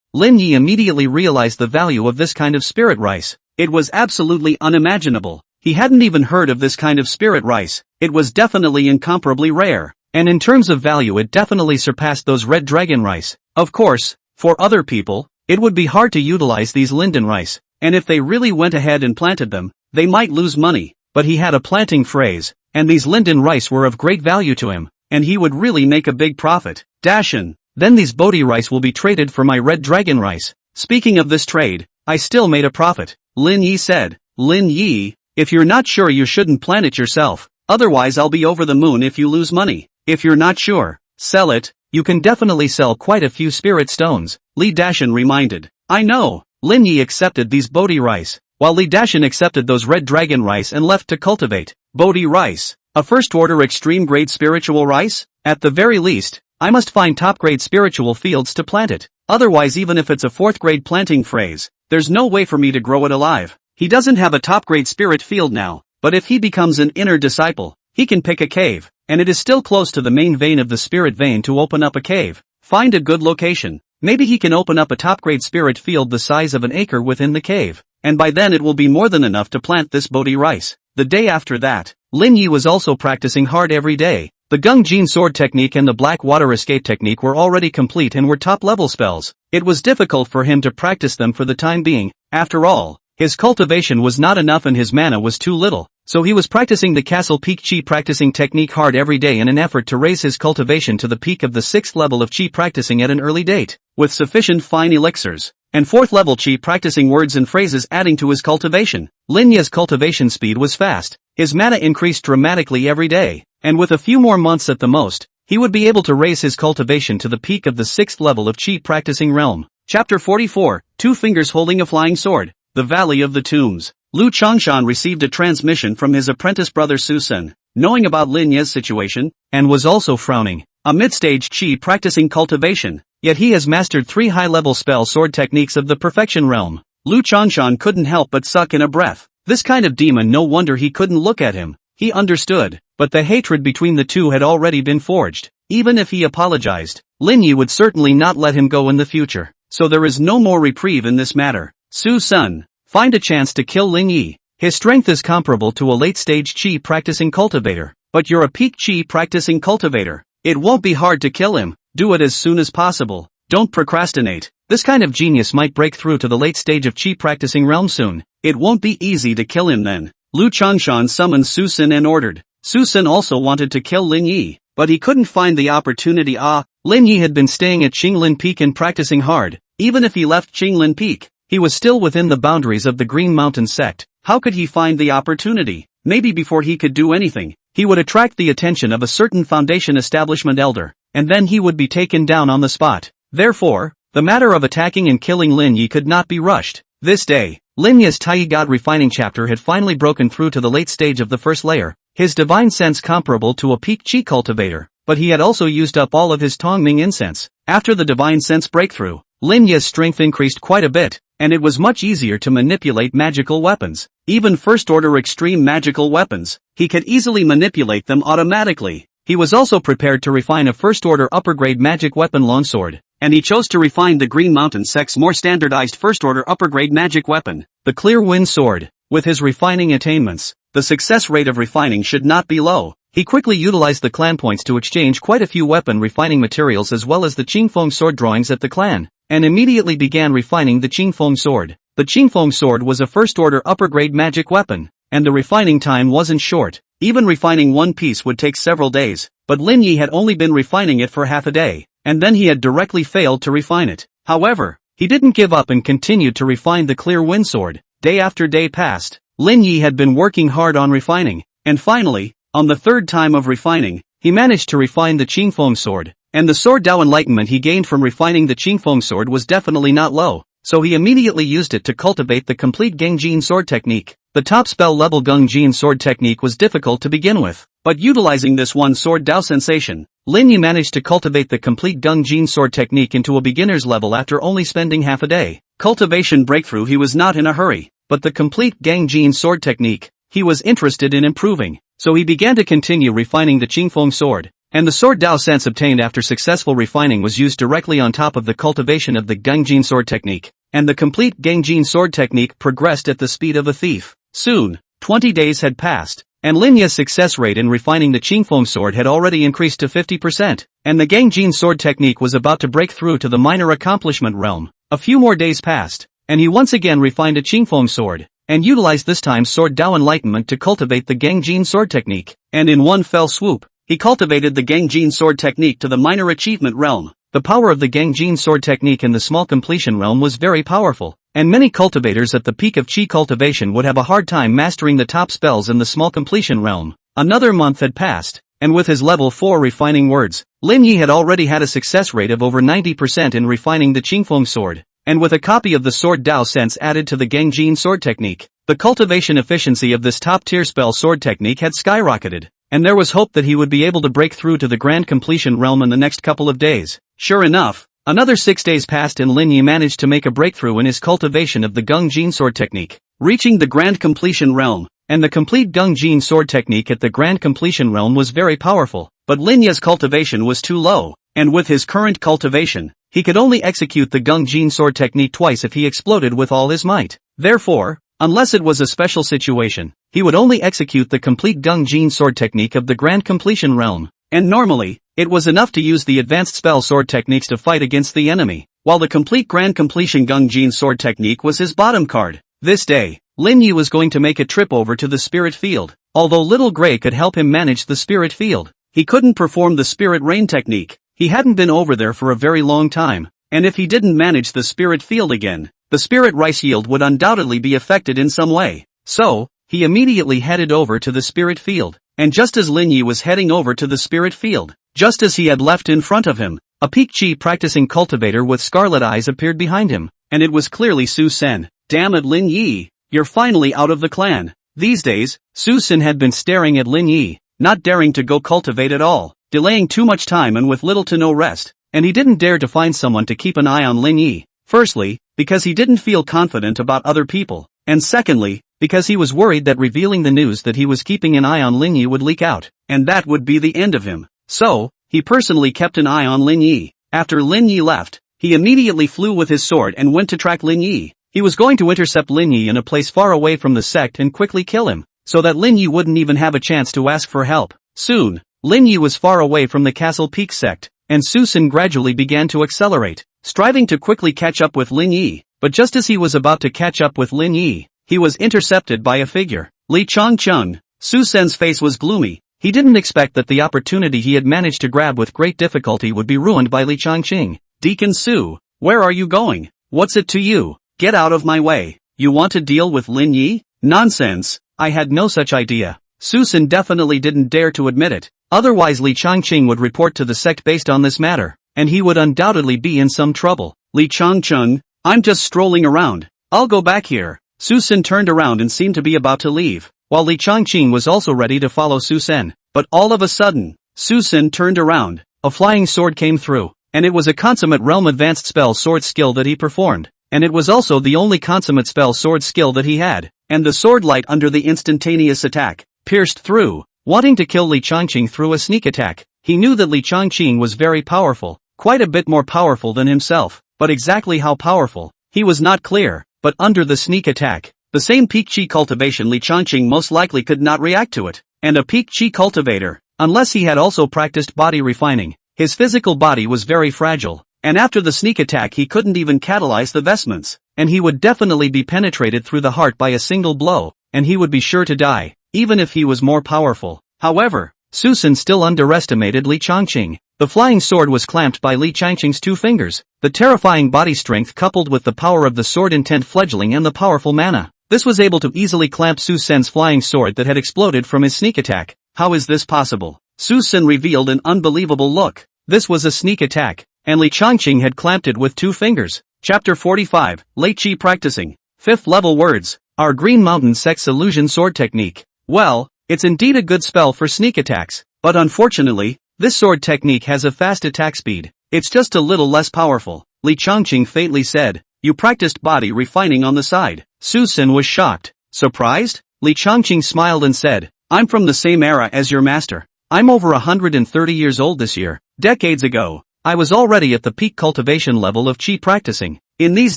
Lin Yi immediately realized the value of this kind of spirit rice. It was absolutely unimaginable. He hadn't even heard of this kind of spirit rice. It was definitely incomparably rare, and in terms of value it definitely surpassed those red dragon rice. Of course, for other people, it would be hard to utilize these linden rice, and if they really went ahead and planted them, they might lose money, but he had a planting phrase, and these linden rice were of great value to him, and he would really make a big profit. Dashin, then these Bodhi rice will be traded for my red dragon rice. Speaking of this trade, I still made a profit, Lin Yi said. Lin Yi, if you're not sure you shouldn't plant it yourself, otherwise I'll be over the moon if you lose money. If you're not sure, sell it, you can definitely sell quite a few spirit stones, Lee Dashin reminded. I know. Lin Yi accepted these Bodhi rice, while Lee Dashin accepted those red dragon rice and left to cultivate Bodhi rice, a first-order extreme-grade spiritual rice? At the very least, I must find top-grade spiritual fields to plant it, otherwise even if it's a fourth-grade planting phrase, there's no way for me to grow it alive. He doesn't have a top-grade spirit field now, but if he becomes an inner disciple, he can pick a cave, and it is still close to the main vein of the spirit vein to open up a cave. Find a good location. Maybe he can open up a top-grade spirit field the size of an acre within the cave, and by then it will be more than enough to plant this Bodhi rice. The day after that, Lin Yi was also practicing hard every day. The Gung Jin sword technique and the black water escape technique were already complete and were top-level spells. It was difficult for him to practice them for the time being. After all, his cultivation was not enough and his mana was too little, so he was practicing the Castle Peak Chi practicing technique hard every day in an effort to raise his cultivation to the peak of the 6th level of Chi practicing at an early date, with sufficient fine elixirs, and 4th level Chi practicing words and phrases adding to his cultivation. Lin Yi's cultivation speed was fast, his mana increased dramatically every day, and with a few more months at the most, he would be able to raise his cultivation to the peak of the 6th level of Chi practicing realm. Chapter 44, Two Fingers Holding a Flying Sword. The Valley of the Tombs. Lu Changshan received a transmission from his apprentice brother Su Sen, knowing about Lin Yi's situation, and was also frowning. A mid-stage Chi practicing cultivation, yet he has mastered 3 high-level spell sword techniques of the perfection realm. Lu Changshan couldn't help but suck in a breath. This kind of demon, no wonder he couldn't look at him. He understood, but the hatred between the two had already been forged. Even if he apologized, Lin Yi would certainly not let him go in the future, so there is no more reprieve in this matter. Su Sen, find a chance to kill Lin Yi. His strength is comparable to a late-stage Chi practicing cultivator, but you're a peak Chi practicing cultivator. It won't be hard to kill him. Do it as soon as possible. Don't procrastinate. This kind of genius might break through to the late stage of Chi practicing realm soon. It won't be easy to kill him then. Lu Changshan summoned Su Sen and ordered. Su Sen also wanted to kill Lin Yi, but he couldn't find the opportunity. Lin Yi had been staying at Qinglin Peak and practicing hard. Even if he left Qinglin Peak, he was still within the boundaries of the Green Mountain sect. How could he find the opportunity? Maybe before he could do anything, he would attract the attention of a certain Foundation establishment elder, and then he would be taken down on the spot. Therefore, the matter of attacking and killing Lin Yi could not be rushed. This day, Lin Yi's Tai God refining chapter had finally broken through to the late stage of the first layer, his divine sense comparable to a peak Chi cultivator, but he had also used up all of his Tongming incense. After the divine sense breakthrough, Lin Yi's strength increased quite a bit, and it was much easier to manipulate magical weapons. Even first-order extreme magical weapons, he could easily manipulate them automatically. He was also prepared to refine a first-order upper-grade magic weapon longsword, and he chose to refine the Green Mountain sect's more standardized first-order upper-grade magic weapon, the Clear Wind Sword. With his refining attainments, the success rate of refining should not be low. He quickly utilized the clan points to exchange quite a few weapon refining materials as well as the Qingfeng sword drawings at the clan, and immediately began refining the Qingfeng sword. The Qingfeng sword was a first-order upper-grade magic weapon, and the refining time wasn't short. Even refining one piece would take several days, but Lin Yi had only been refining it for half a day, and then he had directly failed to refine it. However, he didn't give up and continued to refine the Clear Wind Sword. Day after day passed. Lin Yi had been working hard on refining, and finally, on the third time of refining, he managed to refine the Qingfeng sword, and the sword Dao enlightenment he gained from refining the Qingfeng sword was definitely not low, so he immediately used it to cultivate the complete Gangjin sword technique. The top spell level Gangjin sword technique was difficult to begin with, but utilizing this one sword Dao sensation, Lin Yi managed to cultivate the complete Gangjin sword technique into a beginner's level after only spending half a day. Cultivation breakthrough. He was not in a hurry, but the complete Gangjin sword technique, he was interested in improving, so he began to continue refining the Qingfeng sword, and the sword Dao sense obtained after successful refining was used directly on top of the cultivation of the Gangjin sword technique, and the complete Gangjin sword technique progressed at the speed of a thief. Soon, 20 days had passed, and Lin Yi's success rate in refining the Qingfeng sword had already increased to 50%, and the Gangjin sword technique was about to break through to the minor accomplishment realm. A few more days passed, and he once again refined a Qingfeng sword, and utilized this time sword Dao enlightenment to cultivate the Gangjin sword technique, and in one fell swoop, he cultivated the Gangjin sword technique to the minor achievement realm. The power of the Gangjin sword technique in the small completion realm was very powerful, and many cultivators at the peak of Qi cultivation would have a hard time mastering the top spells in the small completion realm. Another month had passed, and with his level 4 refining words, Lin Yi had already had a success rate of over 90% in refining the Qingfeng sword, and with a copy of the sword Dao sense added to the Gangjin sword technique, the cultivation efficiency of this top-tier spell sword technique had skyrocketed, and there was hope that he would be able to break through to the grand completion realm in the next couple of days. Sure enough, another 6 days passed and Lin Yi managed to make a breakthrough in his cultivation of the Gangjin sword technique, reaching the grand completion realm, and the complete Gangjin sword technique at the grand completion realm was very powerful, but Lin Yi's cultivation was too low, and with his current cultivation, he could only execute the Gangjin sword technique twice if he exploded with all his might. Therefore, unless it was a special situation, he would only execute the complete Gangjin sword technique of the grand completion realm, and normally, it was enough to use the advanced spell sword techniques to fight against the enemy, while the complete grand completion Gangjin sword technique was his bottom card. This day, Lin Yi was going to make a trip over to the spirit field. Although Little Gray could help him manage the spirit field, he couldn't perform the spirit rain technique. He hadn't been over there for a very long time, and if he didn't manage the spirit field again, the spirit rice yield would undoubtedly be affected in some way. So, he immediately headed over to the spirit field, and just as Lin Yi was heading over to the spirit field, just as he had left in front of him, a peak Qi practicing cultivator with scarlet eyes appeared behind him, and it was clearly Su Sen. Damn it, Lin Yi, you're finally out of the clan. These days, Su Sen had been staring at Lin Yi, not daring to go cultivate at all, delaying too much time and with little to no rest, and he didn't dare to find someone to keep an eye on Lin Yi. Firstly, because he didn't feel confident about other people, and secondly, because he was worried that revealing the news that he was keeping an eye on Lin Yi would leak out, and that would be the end of him. So, he personally kept an eye on Lin Yi. After Lin Yi left, he immediately flew with his sword and went to track Lin Yi. He was going to intercept Lin Yi in a place far away from the sect and quickly kill him, so that Lin Yi wouldn't even have a chance to ask for help. Soon, Lin Yi was far away from the Castle Peak sect, and Su Sen gradually began to accelerate, striving to quickly catch up with Lin Yi. But just as he was about to catch up with Lin Yi, he was intercepted by a figure. Li Changcheng. Su Sen's face was gloomy. He didn't expect that the opportunity he had managed to grab with great difficulty would be ruined by Li Changqing. Deacon Su, where are you going? What's it to you? Get out of my way. You want to deal with Lin Yi? Nonsense, I had no such idea. Su Sen definitely didn't dare to admit it, otherwise Li Changqing would report to the sect based on this matter, and he would undoubtedly be in some trouble. Li Changcheng, I'm just strolling around. I'll go back here. Su Sen turned around and seemed to be about to leave, while Li Changqing was also ready to follow Su Sen. But all of a sudden, Su Sen turned around. A flying sword came through. and it was a consummate realm advanced spell sword skill that he performed, and it was also the only consummate spell sword skill that he had, and the sword light under the instantaneous attack pierced through, wanting to kill Li Changqing through a sneak attack. He knew that Li Changqing was very powerful, quite a bit more powerful than himself, but exactly how powerful, he was not clear, but under the sneak attack, the same peak chi cultivation Li Changqing most likely could not react to it, and a peak chi cultivator, unless he had also practiced body refining, his physical body was very fragile, and after the sneak attack he couldn't even catalyze the vestments, and he would definitely be penetrated through the heart by a single blow, and he would be sure to die, even if he was more powerful. However, Su Sin still underestimated Li Changqing. The flying sword was clamped by Li Changqing's 2 fingers, the terrifying body strength coupled with the power of the sword intent fledgling and the powerful mana. This was able to easily clamp Su Sin's flying sword that had exploded from his sneak attack. How is this possible? Su Sin revealed an unbelievable look. This was a sneak attack, and Li Changqing had clamped it with 2 fingers. Chapter 45, Late Chi Practicing. 5th level words. Our Green Mountain Sex Illusion Sword Technique. Well, it's indeed a good spell for sneak attacks, but unfortunately, this sword technique has a fast attack speed. It's just a little less powerful. Li Changqing faintly said. You practiced body refining on the side. Su Sin was shocked. Surprised? Li Changqing smiled and said, I'm from the same era as your master. I'm over 130 years old this year. Decades ago, I was already at the peak cultivation level of chi practicing. In these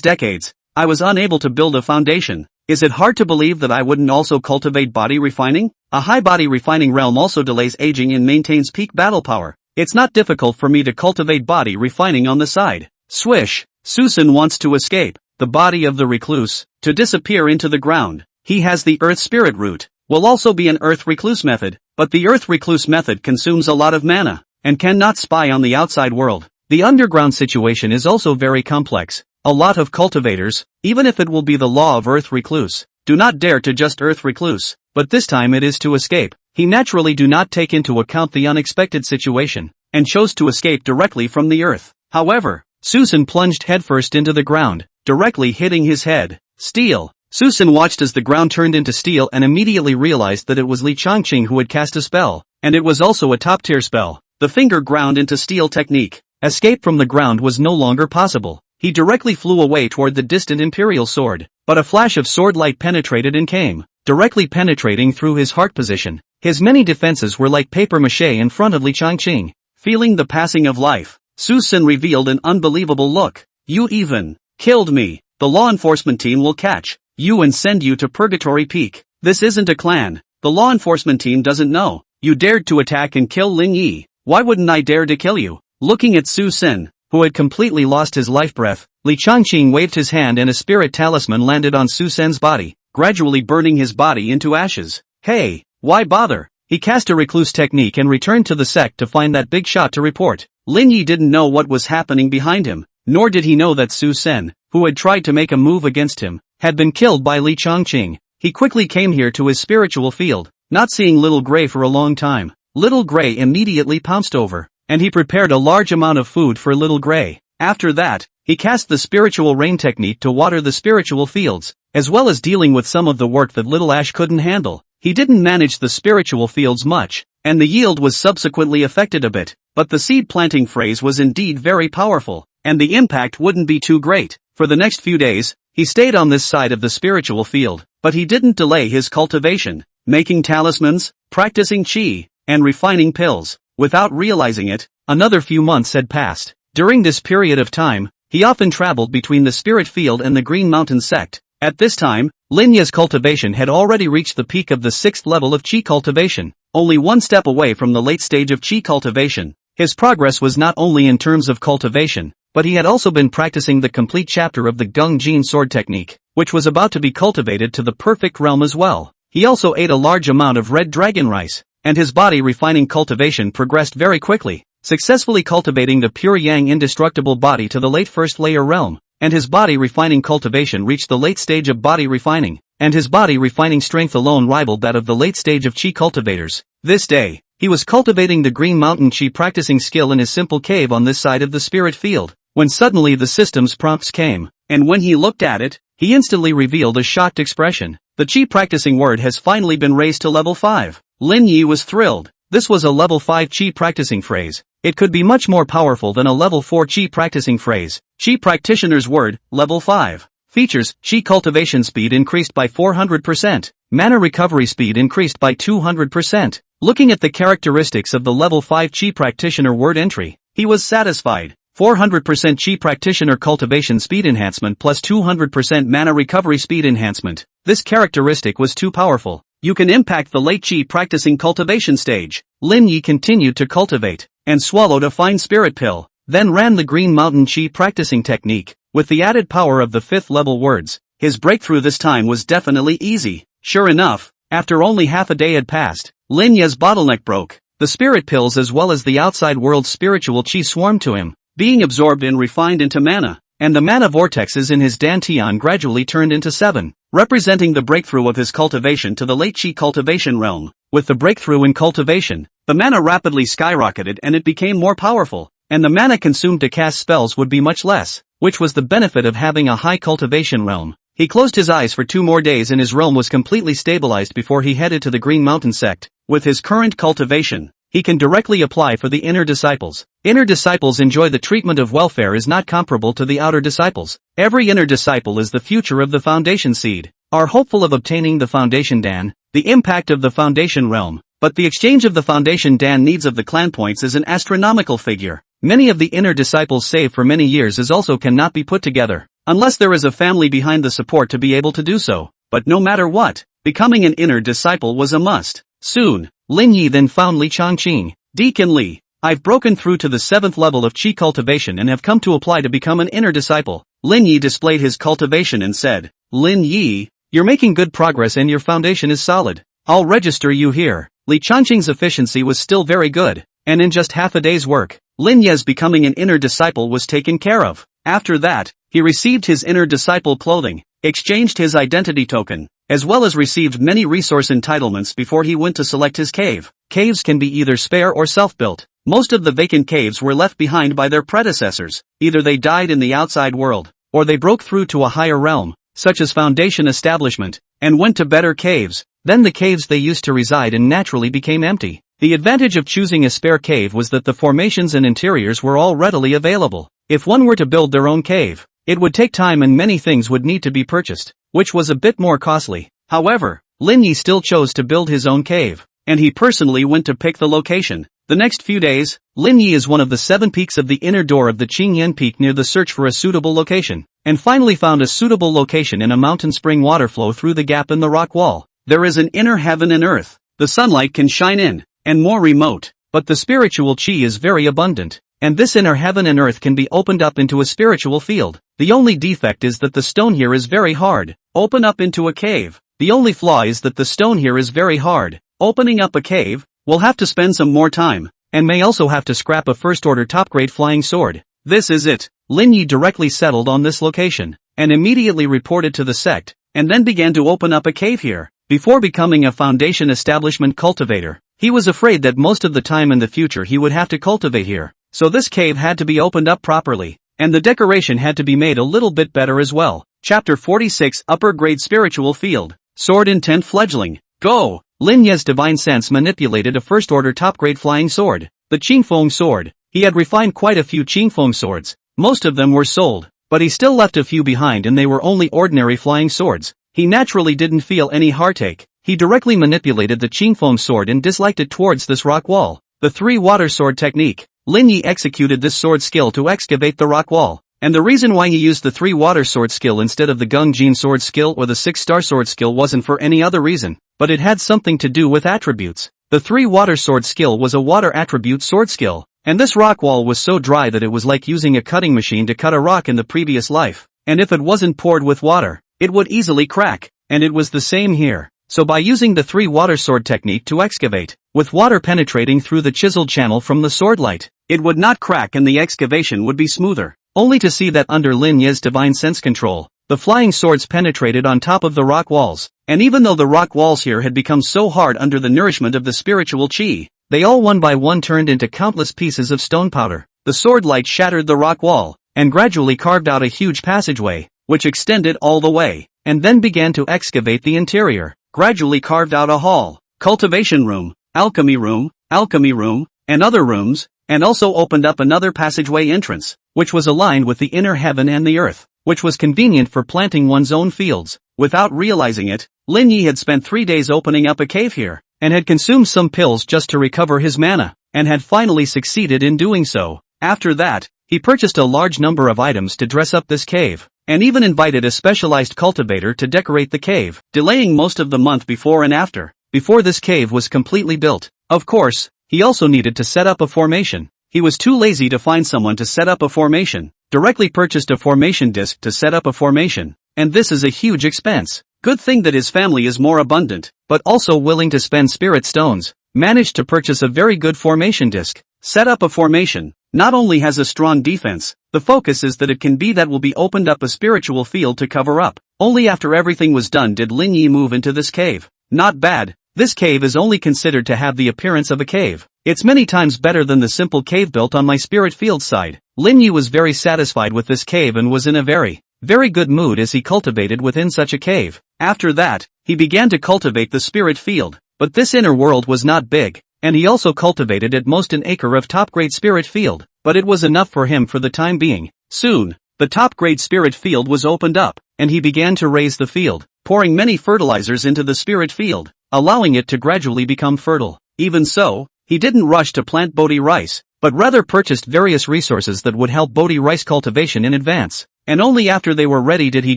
decades, I was unable to build a foundation. Is it hard to believe that I wouldn't also cultivate body refining? A high body refining realm also delays aging and maintains peak battle power. It's not difficult for me to cultivate body refining on the side. Swish. Su Sin wants to escape the body of the recluse, to disappear into the ground. He has the earth spirit root. Will also be an earth recluse method, but the earth recluse method consumes a lot of mana, and cannot spy on the outside world. The underground situation is also very complex. A lot of cultivators, even if it will be the law of earth recluse, do not dare to just earth recluse, but this time it is to escape. He naturally do not take into account the unexpected situation, and chose to escape directly from the earth. However, Su Sin plunged headfirst into the ground, directly hitting his head. Steel. Su Sin watched as the ground turned into steel and immediately realized that it was Li Changqing who had cast a spell, and it was also a top-tier spell. The finger ground into steel technique. Escape from the ground was no longer possible. He directly flew away toward the distant imperial sword, but a flash of sword light penetrated and came, directly penetrating through his heart position. His many defenses were like papier-mâché in front of Li Changqing. Feeling the passing of life, Su Sin revealed an unbelievable look. You even killed me. The law enforcement team will catch you and send you to Purgatory Peak. This isn't a clan. The law enforcement team doesn't know. You dared to attack and kill Ling Yi. Why wouldn't I dare to kill you? Looking at Su Sin, who had completely lost his life breath, Li Changqing waved his hand and a spirit talisman landed on Su Sin's body, gradually burning his body into ashes. Hey, why bother? He cast a recluse technique and returned to the sect to find that big shot to report. Lin Yi didn't know what was happening behind him, nor did he know that Su Sin, who had tried to make a move against him, had been killed by Li Changqing. He quickly came here to his spiritual field, not seeing Little Gray for a long time. Little Gray immediately pounced over, and he prepared a large amount of food for Little Gray. After that, he cast the spiritual rain technique to water the spiritual fields, as well as dealing with some of the work that Little Ash couldn't handle. He didn't manage the spiritual fields much, and the yield was subsequently affected a bit, but the seed planting phrase was indeed very powerful, and the impact wouldn't be too great. For the next few days, he stayed on this side of the spiritual field, but he didn't delay his cultivation, making talismans, practicing chi, and refining pills. Without realizing it, another few months had passed. During this period of time, he often traveled between the spirit field and the Green Mountain sect. At this time, Lin Ye's cultivation had already reached the peak of the 6th level of chi cultivation, only one step away from the late stage of chi cultivation. His progress was not only in terms of cultivation, but he had also been practicing the complete chapter of the Gung Jin sword technique, which was about to be cultivated to the perfect realm as well. He also ate a large amount of red dragon rice, and his body refining cultivation progressed very quickly, successfully cultivating the pure yang indestructible body to the late first layer realm, and his body refining cultivation reached the late stage of body refining, and his body refining strength alone rivaled that of the late stage of chi cultivators. This day, he was cultivating the Green Mountain chi practicing skill in his simple cave on this side of the spirit field, when suddenly the system's prompts came, and when he looked at it, he instantly revealed a shocked expression. The chi practicing word has finally been raised to level 5. Lin Yi was thrilled. This was a level 5 chi practicing phrase. It could be much more powerful than a level 4 chi practicing phrase. Chi practitioner's word, level 5. Features: chi cultivation speed increased by 400%. Mana recovery speed increased by 200%. Looking at the characteristics of the level 5 chi practitioner word entry, he was satisfied. 400% chi practitioner cultivation speed enhancement plus 200% mana recovery speed enhancement. This characteristic was too powerful. You can impact the late chi practicing cultivation stage. Lin Yi continued to cultivate, and swallowed a fine spirit pill, then ran the Green Mountain chi practicing technique. With the added power of the 5th level words, his breakthrough this time was definitely easy. Sure enough, after only half a day had passed, Lin Ye's bottleneck broke. The spirit pills as well as the outside world's spiritual chi swarmed to him, being absorbed and refined into mana, and the mana vortexes in his dantian gradually turned into 7, representing the breakthrough of his cultivation to the late chi cultivation realm. With the breakthrough in cultivation, the mana rapidly skyrocketed and it became more powerful, and the mana consumed to cast spells would be much less, which was the benefit of having a high cultivation realm. He closed his eyes for 2 more days and his realm was completely stabilized before he headed to the Green Mountain sect. With his current cultivation, he can directly apply for the inner disciples. Inner disciples enjoy the treatment of welfare is not comparable to the outer disciples. Every inner disciple is the future of the foundation seed. Are hopeful of obtaining the foundation dan, the impact of the foundation realm, but the exchange of the foundation dan needs of the clan points is an astronomical figure. Many of the inner disciples save for many years as also cannot be put together, unless there is a family behind the support to be able to do so. But no matter what, becoming an inner disciple was a must. Soon, Lin Yi then found Li Changqing. Deacon Li, I've broken through to the 7th level of chi cultivation and have come to apply to become an inner disciple. Lin Yi displayed his cultivation and said, Lin Yi, you're making good progress and your foundation is solid. I'll register you here. Li Changqing's efficiency was still very good, and in just half a day's work, Lin Ye's becoming an inner disciple was taken care of. After that, he received his inner disciple clothing, exchanged his identity token, as well as received many resource entitlements before he went to select his cave. Caves can be either spare or self-built. Most of the vacant caves were left behind by their predecessors. Either they died in the outside world, or they broke through to a higher realm, such as foundation establishment, and went to better caves. Then the caves they used to reside in naturally became empty. The advantage of choosing a spare cave was that the formations and interiors were all readily available. If one were to build their own cave, it would take time and many things would need to be purchased, which was a bit more costly. However, Lin Yi still chose to build his own cave, and he personally went to pick the location. The next few days, Lin Yi is one of the 7 peaks of the inner door of the Qingyan Peak near the search for a suitable location, and finally found a suitable location in a mountain spring water flow through the gap in the rock wall. There is an inner heaven and earth. The sunlight can shine in, and more remote, but the spiritual chi is very abundant, and this inner heaven and earth can be opened up into a spiritual field. The only defect is that the stone here is very hard. Open up into a cave. The only flaw is that the stone here is very hard. Opening up a cave, will have to spend some more time, and may also have to scrap a first-order top-grade flying sword. This is it. Lin Yi directly settled on this location, and immediately reported to the sect, and then began to open up a cave here. Before becoming a foundation establishment cultivator, he was afraid that most of the time in the future he would have to cultivate here, so this cave had to be opened up properly, and the decoration had to be made a little bit better as well. Chapter 46 Upper Grade Spiritual Field. Sword Intent Fledgling. Go! Lin Ye's divine sense manipulated a first-order top-grade flying sword, the Qingfeng sword. He had refined quite a few Qingfeng swords. Most of them were sold, but he still left a few behind and they were only ordinary flying swords. He naturally didn't feel any heartache. He directly manipulated the Qingfeng sword and disliked it towards this rock wall. The 3-water sword technique. Lin Yi executed this sword skill to excavate the rock wall. And the reason why he used the 3-water sword skill instead of the Gung Jin sword skill or the 6-star sword skill wasn't for any other reason, but it had something to do with attributes. The 3-water sword skill was a water attribute sword skill, and this rock wall was so dry that it was like using a cutting machine to cut a rock in the previous life, and if it wasn't poured with water, it would easily crack, and it was the same here. So by using the 3-water sword technique to excavate, with water penetrating through the chiseled channel from the sword light, it would not crack and the excavation would be smoother. Only to see that under Lin Ye's divine sense control, the flying swords penetrated on top of the rock walls, and even though the rock walls here had become so hard under the nourishment of the spiritual chi, they all one by one turned into countless pieces of stone powder. The sword light shattered the rock wall, and gradually carved out a huge passageway, which extended all the way, and then began to excavate the interior. Gradually carved out a hall, cultivation room, alchemy room, and other rooms. and also opened up another passageway entrance, which was aligned with the inner heaven and the earth, which was convenient for planting one's own fields. Without realizing it, Lin Yi had spent 3 days opening up a cave here, and had consumed some pills just to recover his mana, and had finally succeeded in doing so. After that, he purchased a large number of items to dress up this cave, and even invited a specialized cultivator to decorate the cave, delaying most of the month before and after, before this cave was completely built. Of course, he also needed to set up a formation. He was too lazy to find someone to set up a formation, directly purchased a formation disc to set up a formation, and this is a huge expense. Good thing that his family is more abundant, but also willing to spend spirit stones, managed to purchase a very good formation disc. Set up a formation, not only has a strong defense, the focus is that it can be that will be opened up a spiritual field to cover up. Only after everything was done did Lin Yi move into this cave. Not bad, this cave is only considered to have the appearance of a cave. It's many times better than the simple cave built on my spirit field side. Lin Yi was very satisfied with this cave and was in a very good mood as he cultivated within such a cave. After that, he began to cultivate the spirit field, but this inner world was not big, and he also cultivated at most an acre of top-grade spirit field, but it was enough for him for the time being. Soon, the top-grade spirit field was opened up, and he began to raise the field, pouring many fertilizers into the spirit field, allowing it to gradually become fertile. Even so, he didn't rush to plant Bodhi rice, but rather purchased various resources that would help Bodhi rice cultivation in advance, and only after they were ready did he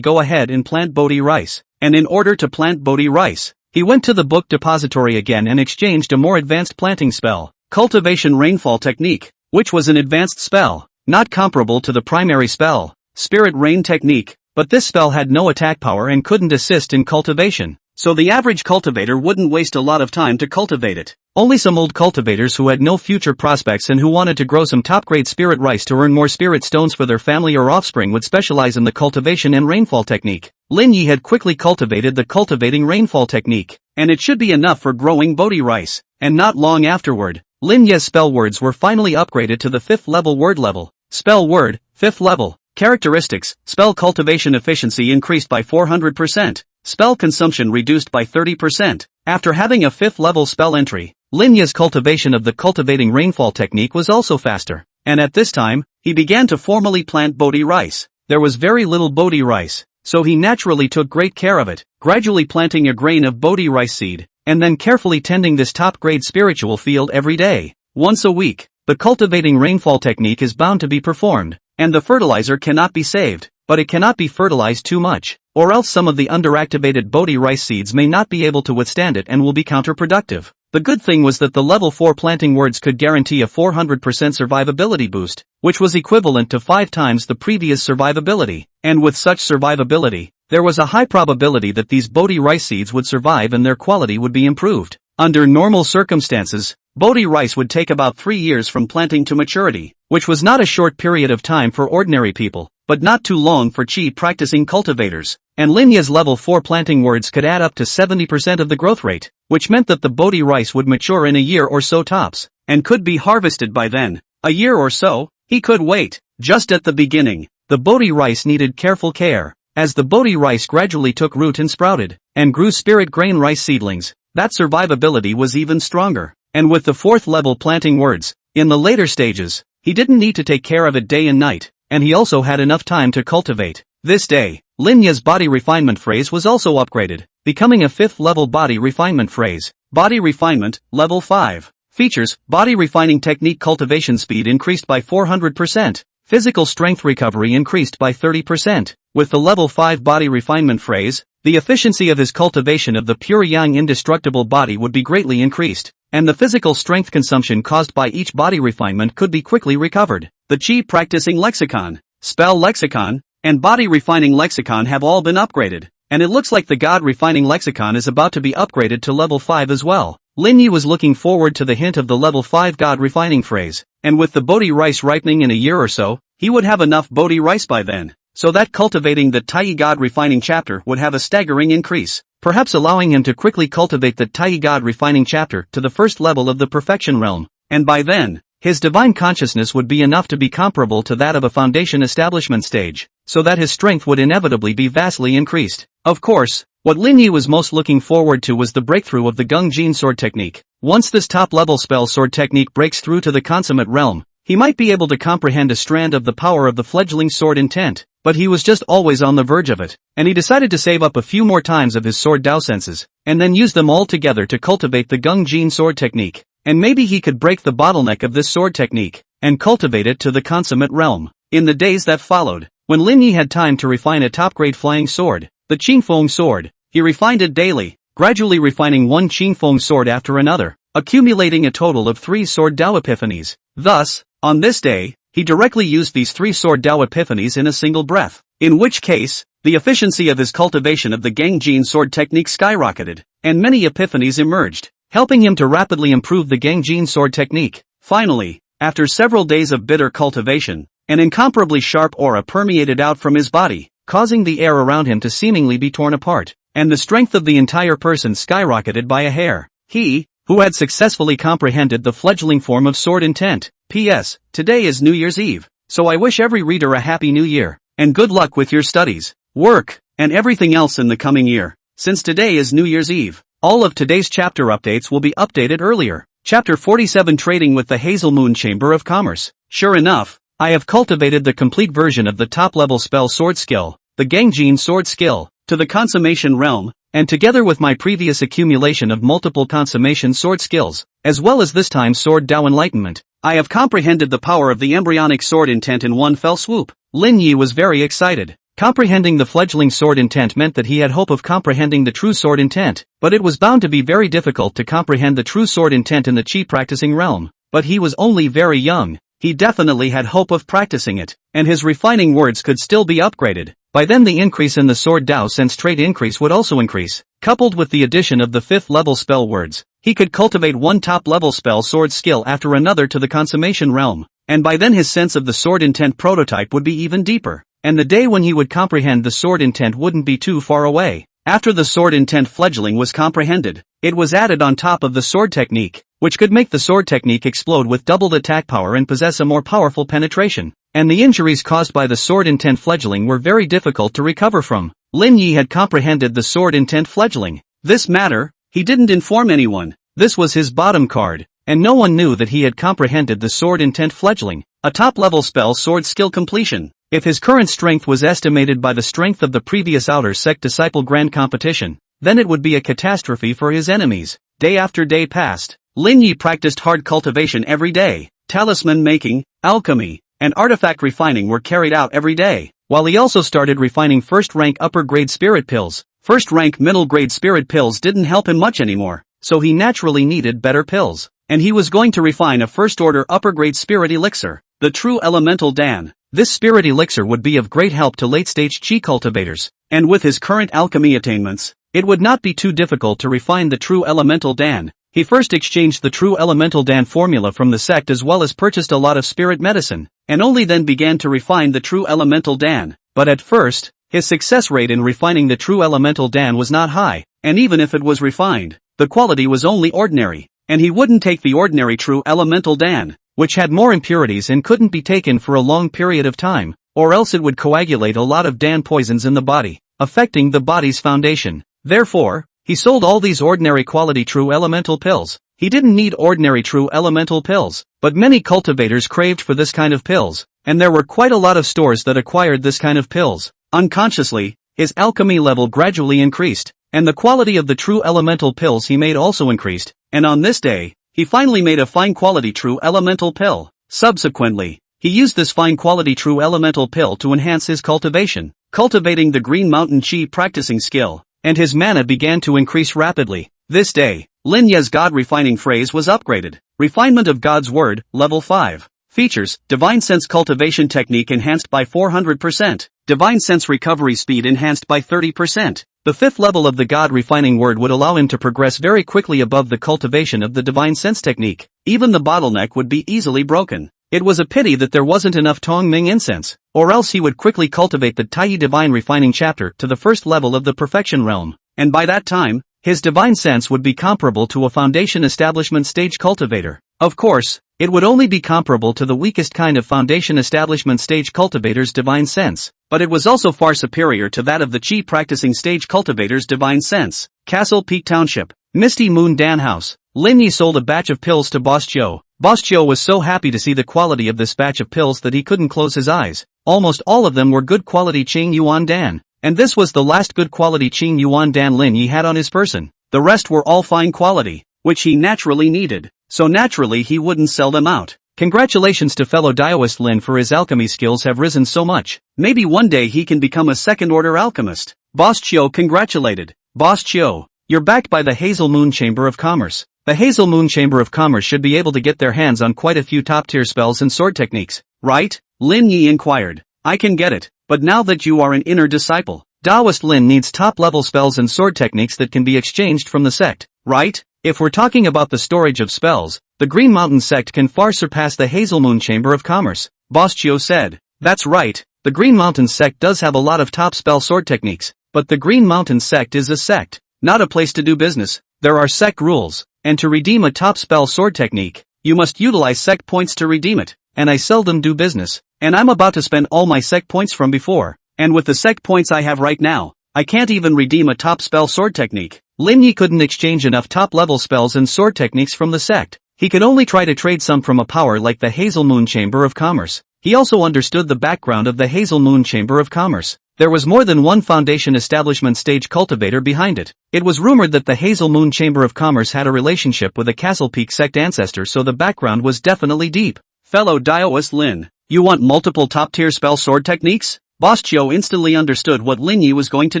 go ahead and plant Bodhi rice. And in order to plant Bodhi rice, he went to the book depository again and exchanged a more advanced planting spell, cultivation rainfall technique, which was an advanced spell, not comparable to the primary spell, spirit rain technique, but this spell had no attack power and couldn't assist in cultivation, so the average cultivator wouldn't waste a lot of time to cultivate it. Only some old cultivators who had no future prospects and who wanted to grow some top-grade spirit rice to earn more spirit stones for their family or offspring would specialize in the cultivation and rainfall technique. Lin Yi had quickly cultivated the cultivating rainfall technique, and it should be enough for growing Bodhi rice, and not long afterward, Lin Yi's spell words were finally upgraded to the 5th level word level. Spell word, 5th level. Characteristics, spell cultivation efficiency increased by 400%. Spell consumption reduced by 30%. After having a 5th level spell entry, Lin Yi's cultivation of the cultivating rainfall technique was also faster, and at this time, he began to formally plant Bodhi rice. There was very little Bodhi rice, so he naturally took great care of it, gradually planting a grain of Bodhi rice seed, and then carefully tending this top-grade spiritual field every day. Once a week, the cultivating rainfall technique is bound to be performed, and the fertilizer cannot be saved, but it cannot be fertilized too much, or else some of the underactivated Bodhi rice seeds may not be able to withstand it and will be counterproductive. The good thing was that the level 4 planting words could guarantee a 400% survivability boost, which was equivalent to 5 times the previous survivability, and with such survivability, there was a high probability that these Bodhi rice seeds would survive and their quality would be improved. Under normal circumstances, Bodhi rice would take about 3 years from planting to maturity, which was not a short period of time for ordinary people, but not too long for chi practicing cultivators, and Lin Yi's level 4 planting words could add up to 70% of the growth rate, which meant that the Bodhi rice would mature in a year or so tops, and could be harvested by then. A year or so, he could wait. Just at the beginning, the Bodhi rice needed careful care. As the Bodhi rice gradually took root and sprouted, and grew spirit grain rice seedlings, that survivability was even stronger. And with the 4th level planting words, in the later stages, he didn't need to take care of it day and night, and he also had enough time to cultivate. This day, Lin Yi's body refinement phrase was also upgraded, becoming a 5th level body refinement phrase. Body refinement, level 5. Features, body refining technique cultivation speed increased by 400%. Physical strength recovery increased by 30%. With the level 5 body refinement phrase, the efficiency of his cultivation of the pure yang indestructible body would be greatly increased, and the physical strength consumption caused by each body refinement could be quickly recovered. The chi practicing lexicon, spell lexicon, and body refining lexicon have all been upgraded, and it looks like the god refining lexicon is about to be upgraded to level 5 as well. Lin Yi was looking forward to the hint of the level 5 god refining phrase, and with the Bodhi rice ripening in a year or so, he would have enough Bodhi rice by then, so that cultivating the Tai god refining chapter would have a staggering increase, perhaps allowing him to quickly cultivate the Tai god refining chapter to the 1st level of the perfection realm, and by then, his divine consciousness would be enough to be comparable to that of a foundation establishment stage, so that his strength would inevitably be vastly increased. Of course, What Lin Yi was most looking forward to was the breakthrough of the Gung-Jin sword technique. Once this top-level spell sword technique breaks through to the consummate realm, he might be able to comprehend a strand of the power of the fledgling sword intent, but he was just always on the verge of it, and he decided to save up a few more times of his sword Dao senses, and then use them all together to cultivate the Gung-Jin sword technique. And maybe he could break the bottleneck of this sword technique, and cultivate it to the consummate realm. In the days that followed, when Lin Yi had time to refine a top-grade flying sword, the Qingfeng sword, he refined it daily, gradually refining one Qingfeng sword after another, accumulating a total of 3 sword Dao epiphanies. Thus, on this day, he directly used these 3 sword Dao epiphanies in a single breath, in which case, the efficiency of his cultivation of the Gung-Jin sword technique skyrocketed, and many epiphanies emerged, helping him to rapidly improve the Gung-Jin sword technique. Finally, after several days of bitter cultivation, an incomparably sharp aura permeated out from his body, causing the air around him to seemingly be torn apart, and the strength of the entire person skyrocketed by a hair. He, who had successfully comprehended the fledgling form of sword intent. P.S. Today is New Year's Eve, so I wish every reader a happy new year, and good luck with your studies, work, and everything else in the coming year. Since today is New Year's Eve, all of today's chapter updates will be updated earlier. Chapter 47 Trading with the Hazel Moon Chamber of Commerce. Sure enough, I have cultivated the complete version of the top-level spell sword skill, the Gung-Jin sword skill, to the consummation realm, and together with my previous accumulation of multiple consummation sword skills, as well as this time sword Dao enlightenment, I have comprehended the power of the embryonic sword intent in one fell swoop. Lin Yi was very excited. Comprehending the fledgling sword intent meant that he had hope of comprehending the true sword intent, but it was bound to be very difficult to comprehend the true sword intent in the chi practicing realm. But he was only very young. He definitely had hope of practicing it, and his refining words could still be upgraded. By then the increase in the sword Dao sense trait increase would also increase, coupled with the addition of the 5th level spell words. He could cultivate one top level spell sword skill after another to the consummation realm, and by then his sense of the sword intent prototype would be even deeper, and the day when he would comprehend the sword intent wouldn't be too far away. After the sword intent fledgling was comprehended, it was added on top of the sword technique, which could make the sword technique explode with doubled attack power and possess a more powerful penetration, and the injuries caused by the sword intent fledgling were very difficult to recover from. Lin Yi had comprehended the sword intent fledgling. This matter, he didn't inform anyone. This was his bottom card, and no one knew that he had comprehended the sword intent fledgling, a top-level spell sword skill completion. If his current strength was estimated by the strength of the previous outer sect disciple grand competition, then it would be a catastrophe for his enemies. Day after day passed. Lin Yi practiced hard cultivation every day. Talisman making, alchemy, and artifact refining were carried out every day, while he also started refining first-rank upper-grade spirit pills. First-rank middle-grade spirit pills didn't help him much anymore, so he naturally needed better pills, and he was going to refine a first-order upper-grade spirit elixir, the true elemental Dan. This spirit elixir would be of great help to late-stage chi cultivators, and with his current alchemy attainments, it would not be too difficult to refine the true elemental Dan. He first exchanged the true elemental Dan formula from the sect as well as purchased a lot of spirit medicine, and only then began to refine the true elemental Dan. But at first, his success rate in refining the true elemental Dan was not high, and even if it was refined, the quality was only ordinary, and he wouldn't take the ordinary true elemental Dan, which had more impurities and couldn't be taken for a long period of time, or else it would coagulate a lot of Dan poisons in the body, affecting the body's foundation. Therefore, he sold all these ordinary quality true elemental pills. He didn't need ordinary true elemental pills, but many cultivators craved for this kind of pills, and there were quite a lot of stores that acquired this kind of pills. Unconsciously, his alchemy level gradually increased, and the quality of the true elemental pills he made also increased, and on this day, he finally made a fine quality true elemental pill. Subsequently, he used this fine quality true elemental pill to enhance his cultivation, cultivating the Green Mountain Chi practicing skill, and his mana began to increase rapidly. This day, Lin Ye's God refining phrase was upgraded. Refinement of God's Word, level 5. Features: Divine Sense cultivation technique enhanced by 400%. Divine Sense recovery speed enhanced by 30%. The 5th level of the God refining word would allow him to progress very quickly above the cultivation of the Divine Sense technique. Even the bottleneck would be easily broken. It was a pity that there wasn't enough Tong Ming incense, or else he would quickly cultivate the Tai Divine Refining chapter to the 1st level of the Perfection Realm, and by that time, his Divine Sense would be comparable to a Foundation Establishment stage cultivator. Of course, it would only be comparable to the weakest kind of Foundation Establishment stage cultivator's Divine Sense, but it was also far superior to that of the chi practicing stage cultivator's divine sense. Castle Peak Township. Misty Moon Dan House. Lin Yi sold a batch of pills to Boss Joe. Boss Joe was so happy to see the quality of this batch of pills that he couldn't close his eyes. Almost all of them were good quality Qing Yuan Dan. And this was the last good quality Qing Yuan Dan Lin Yi had on his person. The rest were all fine quality, which he naturally needed. So naturally he wouldn't sell them out. Congratulations to fellow Daoist Lin for his alchemy skills have risen so much. Maybe one day he can become a second-order alchemist. Boss Chiu congratulated. Boss Chiu, you're backed by the Hazel Moon Chamber of Commerce. The Hazel Moon Chamber of Commerce should be able to get their hands on quite a few top-tier spells and sword techniques, right? Lin Yi inquired. I can get it, but now that you are an inner disciple, Daoist Lin needs top-level spells and sword techniques that can be exchanged from the sect, right? If we're talking about the storage of spells, the Green Mountain sect can far surpass the Hazel Moon Chamber of Commerce, Boss Chiu said. That's right, the Green Mountain sect does have a lot of top spell sword techniques, but the Green Mountain sect is a sect, not a place to do business. There are sect rules, and to redeem a top spell sword technique, you must utilize sect points to redeem it, and I seldom do business, and I'm about to spend all my sect points from before, and with the sect points I have right now, I can't even redeem a top spell sword technique. Lin Yi couldn't exchange enough top-level spells and sword techniques from the sect. He could only try to trade some from a power like the Hazel Moon Chamber of Commerce. He also understood the background of the Hazel Moon Chamber of Commerce. There was more than one foundation establishment stage cultivator behind it. It was rumored that the Hazel Moon Chamber of Commerce had a relationship with a Castle Peak sect ancestor, so the background was definitely deep. Fellow Daoist Lin, you want multiple top-tier spell sword techniques? Boss Chiu instantly understood what Lin Yi was going to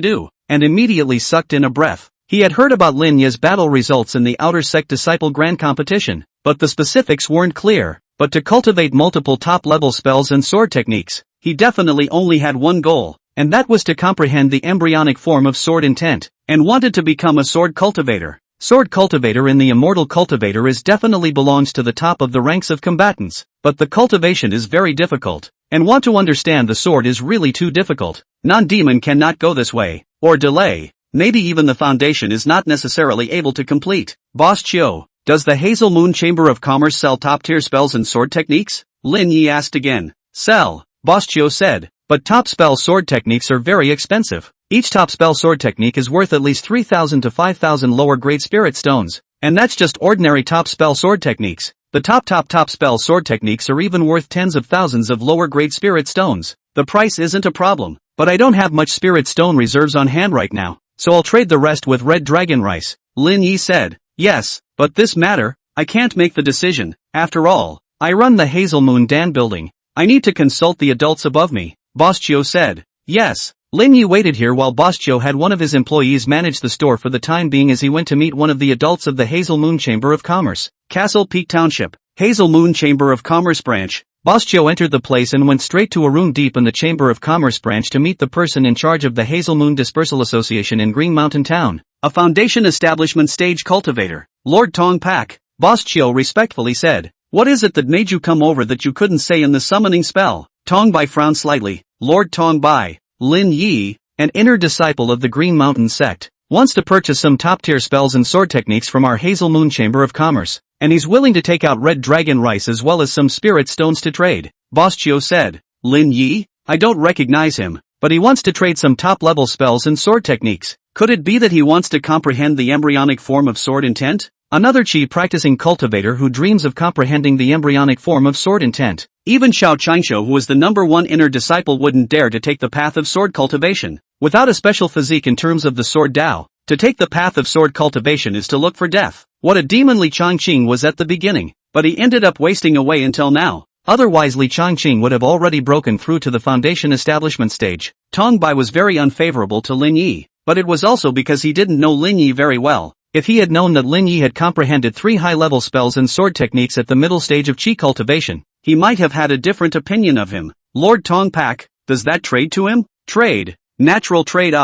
do, and immediately sucked in a breath. He had heard about Lin Yi's battle results in the Outer Sect Disciple Grand Competition, but the specifics weren't clear. But to cultivate multiple top-level spells and sword techniques, he definitely only had one goal, and that was to comprehend the embryonic form of sword intent, and wanted to become a sword cultivator. Sword cultivator in the immortal cultivator is definitely belongs to the top of the ranks of combatants, but the cultivation is very difficult, and want to understand the sword is really too difficult. Non-demon cannot go this way, or delay. Maybe even the foundation is not necessarily able to complete. Boss Chiu, does the Hazel Moon Chamber of Commerce sell top-tier spells and sword techniques? Lin Yi asked again. Sell, Boss Chiu said, but top spell sword techniques are very expensive. Each top spell sword technique is worth at least 3,000 to 5,000 lower grade spirit stones, and that's just ordinary top spell sword techniques. The top spell sword techniques are even worth tens of thousands of lower grade spirit stones. The price isn't a problem, but I don't have much spirit stone reserves on hand right now, so I'll trade the rest with red dragon rice, Lin Yi said. Yes, but this matter, I can't make the decision. After all, I run the Hazel Moon Dan building. I need to consult the adults above me, Boss Chiu said. Yes. Lin Yi waited here while Boss Chiu had one of his employees manage the store for the time being as he went to meet one of the adults of the Hazel Moon Chamber of Commerce. Castle Peak Township, Hazel Moon Chamber of Commerce branch. Boss Chiu entered the place and went straight to a room deep in the Chamber of Commerce branch to meet the person in charge of the Hazel Moon Dispersal Association in Green Mountain Town. A foundation establishment stage cultivator. Lord Tong Pak, Boss Chiu respectfully said. What is it that made you come over that you couldn't say in the summoning spell? Tong Bai frowned slightly. Lord Tong Bai, Lin Yi, an inner disciple of the Green Mountain sect, wants to purchase some top-tier spells and sword techniques from our Hazel Moon Chamber of Commerce, and he's willing to take out red dragon rice as well as some spirit stones to trade, Boss Chiu said. Lin Yi? I don't recognize him, but he wants to trade some top-level spells and sword techniques. Could it be that he wants to comprehend the embryonic form of sword intent? Another chi practicing cultivator who dreams of comprehending the embryonic form of sword intent. Even Xiao Changshu, who was the #1 inner disciple, wouldn't dare to take the path of sword cultivation. Without a special physique in terms of the sword Dao, to take the path of sword cultivation is to look for death. What a demon Li Changqing was at the beginning, but he ended up wasting away until now. Otherwise Li Changqing would have already broken through to the foundation establishment stage. Tong Bai was very unfavorable to Lin Yi, but it was also because he didn't know Lin Yi very well. If he had known that Lin Yi had comprehended 3 high-level spells and sword techniques at the middle stage of chi cultivation, he might have had a different opinion of him. Lord Tong Pak, does that trade to him? Trade. Natural trade.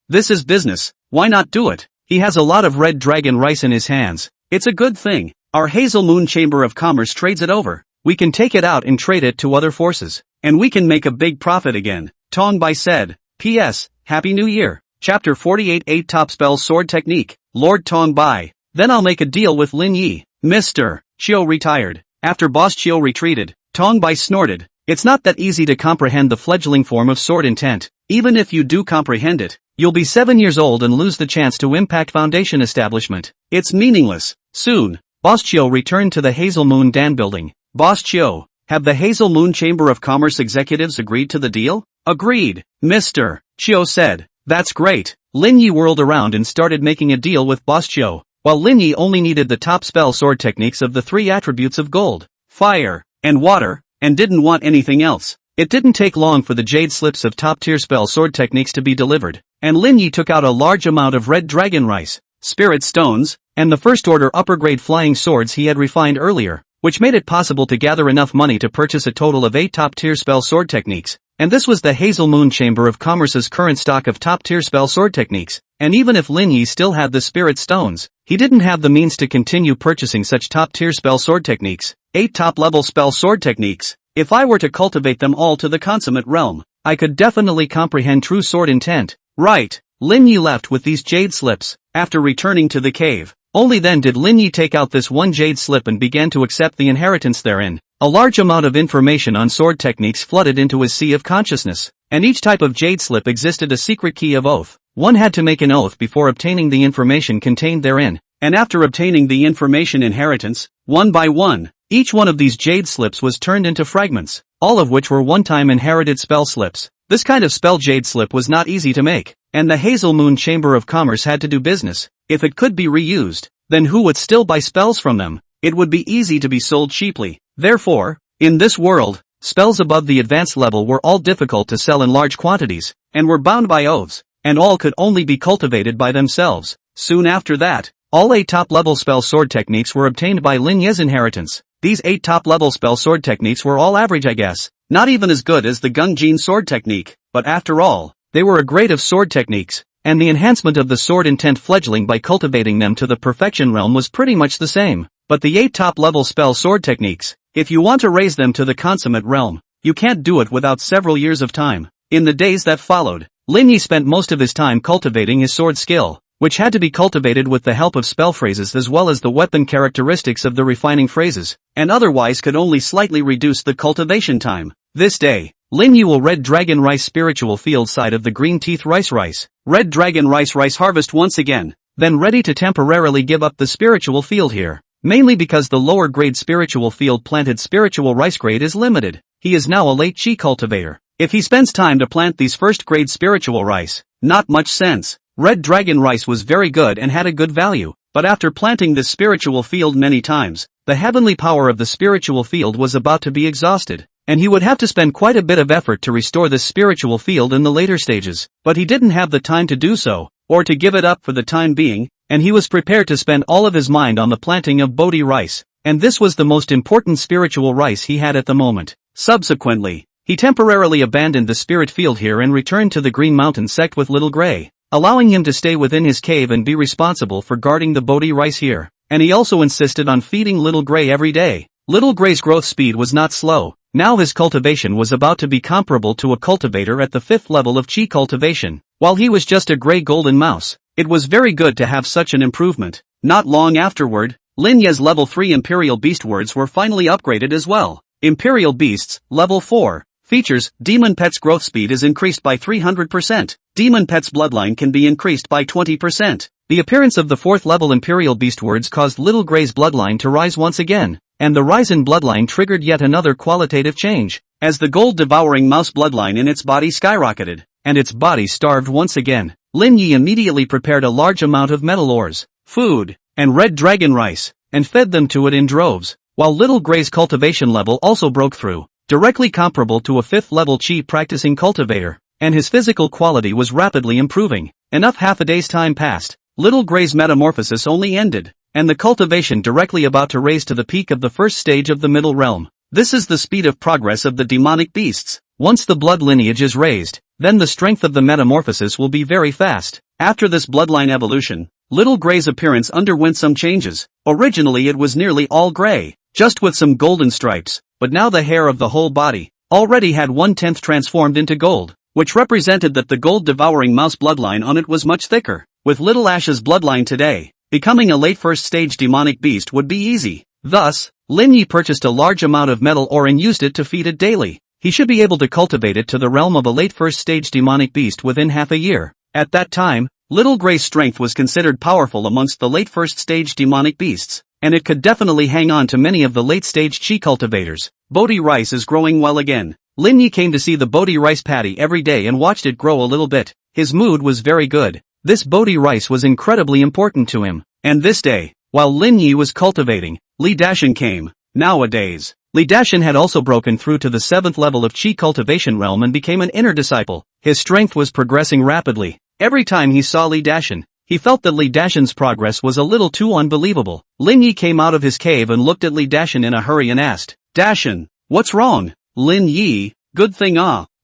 This is business, why not do it? He has a lot of red dragon rice in his hands. It's a good thing. Our Hazel Moon Chamber of Commerce trades it over. We can take it out and trade it to other forces, and we can make a big profit again, Tong Bai said. P.S. Happy New Year. Chapter 48 8 Top Spell Sword Technique. Lord Tong Bai. Then I'll make a deal with Lin Yi. Mr. Chiu retired. After Boss Chiu retreated, Tong Bai snorted. It's not that easy to comprehend the fledgling form of sword intent. Even if you do comprehend it, you'll be 7 years old and lose the chance to impact Foundation establishment. It's meaningless. Soon, Boss Chiu returned to the Hazel Moon Dan building. Boss Chiu, have the Hazel Moon Chamber of Commerce executives agreed to the deal? Agreed, Mr. Chiu said. That's great. Lin Yi whirled around and started making a deal with Boss Chiu, while Lin Yi only needed the top spell sword techniques of the 3 attributes of gold, fire, and water, and didn't want anything else. It didn't take long for the jade slips of top-tier spell sword techniques to be delivered, and Lin Yi took out a large amount of red dragon rice, spirit stones, and the first-order upper-grade flying swords he had refined earlier, which made it possible to gather enough money to purchase a total of 8 top-tier spell sword techniques. And this was the Hazel Moon Chamber of Commerce's current stock of top-tier spell sword techniques, and even if Lin Yi still had the spirit stones, he didn't have the means to continue purchasing such top-tier spell sword techniques. 8 top-level spell sword techniques. If I were to cultivate them all to the consummate realm, I could definitely comprehend true sword intent. Right. Lin Yi left with these jade slips, after returning to the cave. Only then did Lin Yi take out this one jade slip and began to accept the inheritance therein. A large amount of information on sword techniques flooded into his sea of consciousness, and each type of jade slip existed a secret key of oath. One had to make an oath before obtaining the information contained therein, and after obtaining the information inheritance, one by one, each one of these jade slips was turned into fragments, all of which were one-time inherited spell slips. This kind of spell jade slip was not easy to make, and the Hazel Moon Chamber of Commerce had to do business. If it could be reused, then who would still buy spells from them? It would be easy to be sold cheaply. Therefore, in this world, spells above the advanced level were all difficult to sell in large quantities, and were bound by oaths, and all could only be cultivated by themselves. Soon after that, all 8 top-level spell sword techniques were obtained by Lin Ye's inheritance. These 8 top-level spell sword techniques were all average, I guess. Not even as good as the Gungjin sword technique, but after all, they were a grade of sword techniques, and the enhancement of the sword intent fledgling by cultivating them to the perfection realm was pretty much the same. But the 8 top-level spell sword techniques, if you want to raise them to the consummate realm, you can't do it without several years of time. In the days that followed, Lin Yi spent most of his time cultivating his sword skill, which had to be cultivated with the help of spell phrases as well as the weapon characteristics of the refining phrases, and otherwise could only slightly reduce the cultivation time. This day, Lin Yi will Red Dragon Rice Spiritual Field side of the Green Teeth Rice. Red Dragon Rice harvest once again, then ready to temporarily give up the spiritual field here. Mainly because the lower grade spiritual field planted spiritual rice grade is limited. He is now a late chi cultivator. If he spends time to plant these first grade spiritual rice, not much sense. Red Dragon Rice was very good and had a good value, but after planting this spiritual field many times, the heavenly power of the spiritual field was about to be exhausted, and he would have to spend quite a bit of effort to restore this spiritual field in the later stages, but he didn't have the time to do so, or to give it up for the time being, and he was prepared to spend all of his mind on the planting of Bodhi rice, and this was the most important spiritual rice he had at the moment. Subsequently, he temporarily abandoned the spirit field here and returned to the Green Mountain sect with Little Gray, allowing him to stay within his cave and be responsible for guarding the Bodhi rice here, and he also insisted on feeding Little Gray every day. Little Gray's growth speed was not slow. Now his cultivation was about to be comparable to a cultivator at the 5th level of Qi cultivation, while he was just a gray golden mouse. It was very good to have such an improvement. Not long afterward, Lin Ye's level 3 Imperial Beast words were finally upgraded as well. Imperial Beasts, level 4. Features, Demon Pet's growth speed is increased by 300%. Demon Pet's bloodline can be increased by 20%. The appearance of the 4th level Imperial Beast words caused Little Gray's bloodline to rise once again, and the rise in bloodline triggered yet another qualitative change, as the gold-devouring mouse bloodline in its body skyrocketed, and its body starved once again. Lin Yi immediately prepared a large amount of metal ores, food, and red dragon rice, and fed them to it in droves, while Little Gray's cultivation level also broke through, directly comparable to a 5th level Qi practicing cultivator, and his physical quality was rapidly improving. Enough half a day's time passed, Little Gray's metamorphosis only ended, and the cultivation directly about to raise to the peak of the first stage of the middle realm. This is the speed of progress of the demonic beasts. Once the blood lineage is raised, then the strength of the metamorphosis will be very fast. After this bloodline evolution, Little Gray's appearance underwent some changes. Originally it was nearly all gray, just with some golden stripes, but now the hair of the whole body already had 1/10 transformed into gold, which represented that the gold-devouring mouse bloodline on it was much thicker. With Little Ash's bloodline today, becoming a late first-stage demonic beast would be easy. Thus, Lin Yi purchased a large amount of metal ore and used it to feed it daily. he should be able to cultivate it to the realm of a late first stage demonic beast within half a year. At that time, Little Gray's strength was considered powerful amongst the late first stage demonic beasts, and it could definitely hang on to many of the late stage chi cultivators. Bodhi rice is growing well again. Lin Yi came to see the Bodhi rice paddy every day and watched it grow a little bit. His mood was very good. This Bodhi rice was incredibly important to him. And this day, while Lin Yi was cultivating, Li Dashan came. Nowadays, Li Dashan had also broken through to the 7th level of chi cultivation realm and became an inner disciple. His strength was progressing rapidly. Every time he saw Li Dashan, he felt that Li Dashan's progress was a little too unbelievable. Lin Yi came out of his cave and looked at Li Dashan in a hurry and asked, "Dashan, what's wrong?" Lin Yi, "Good thing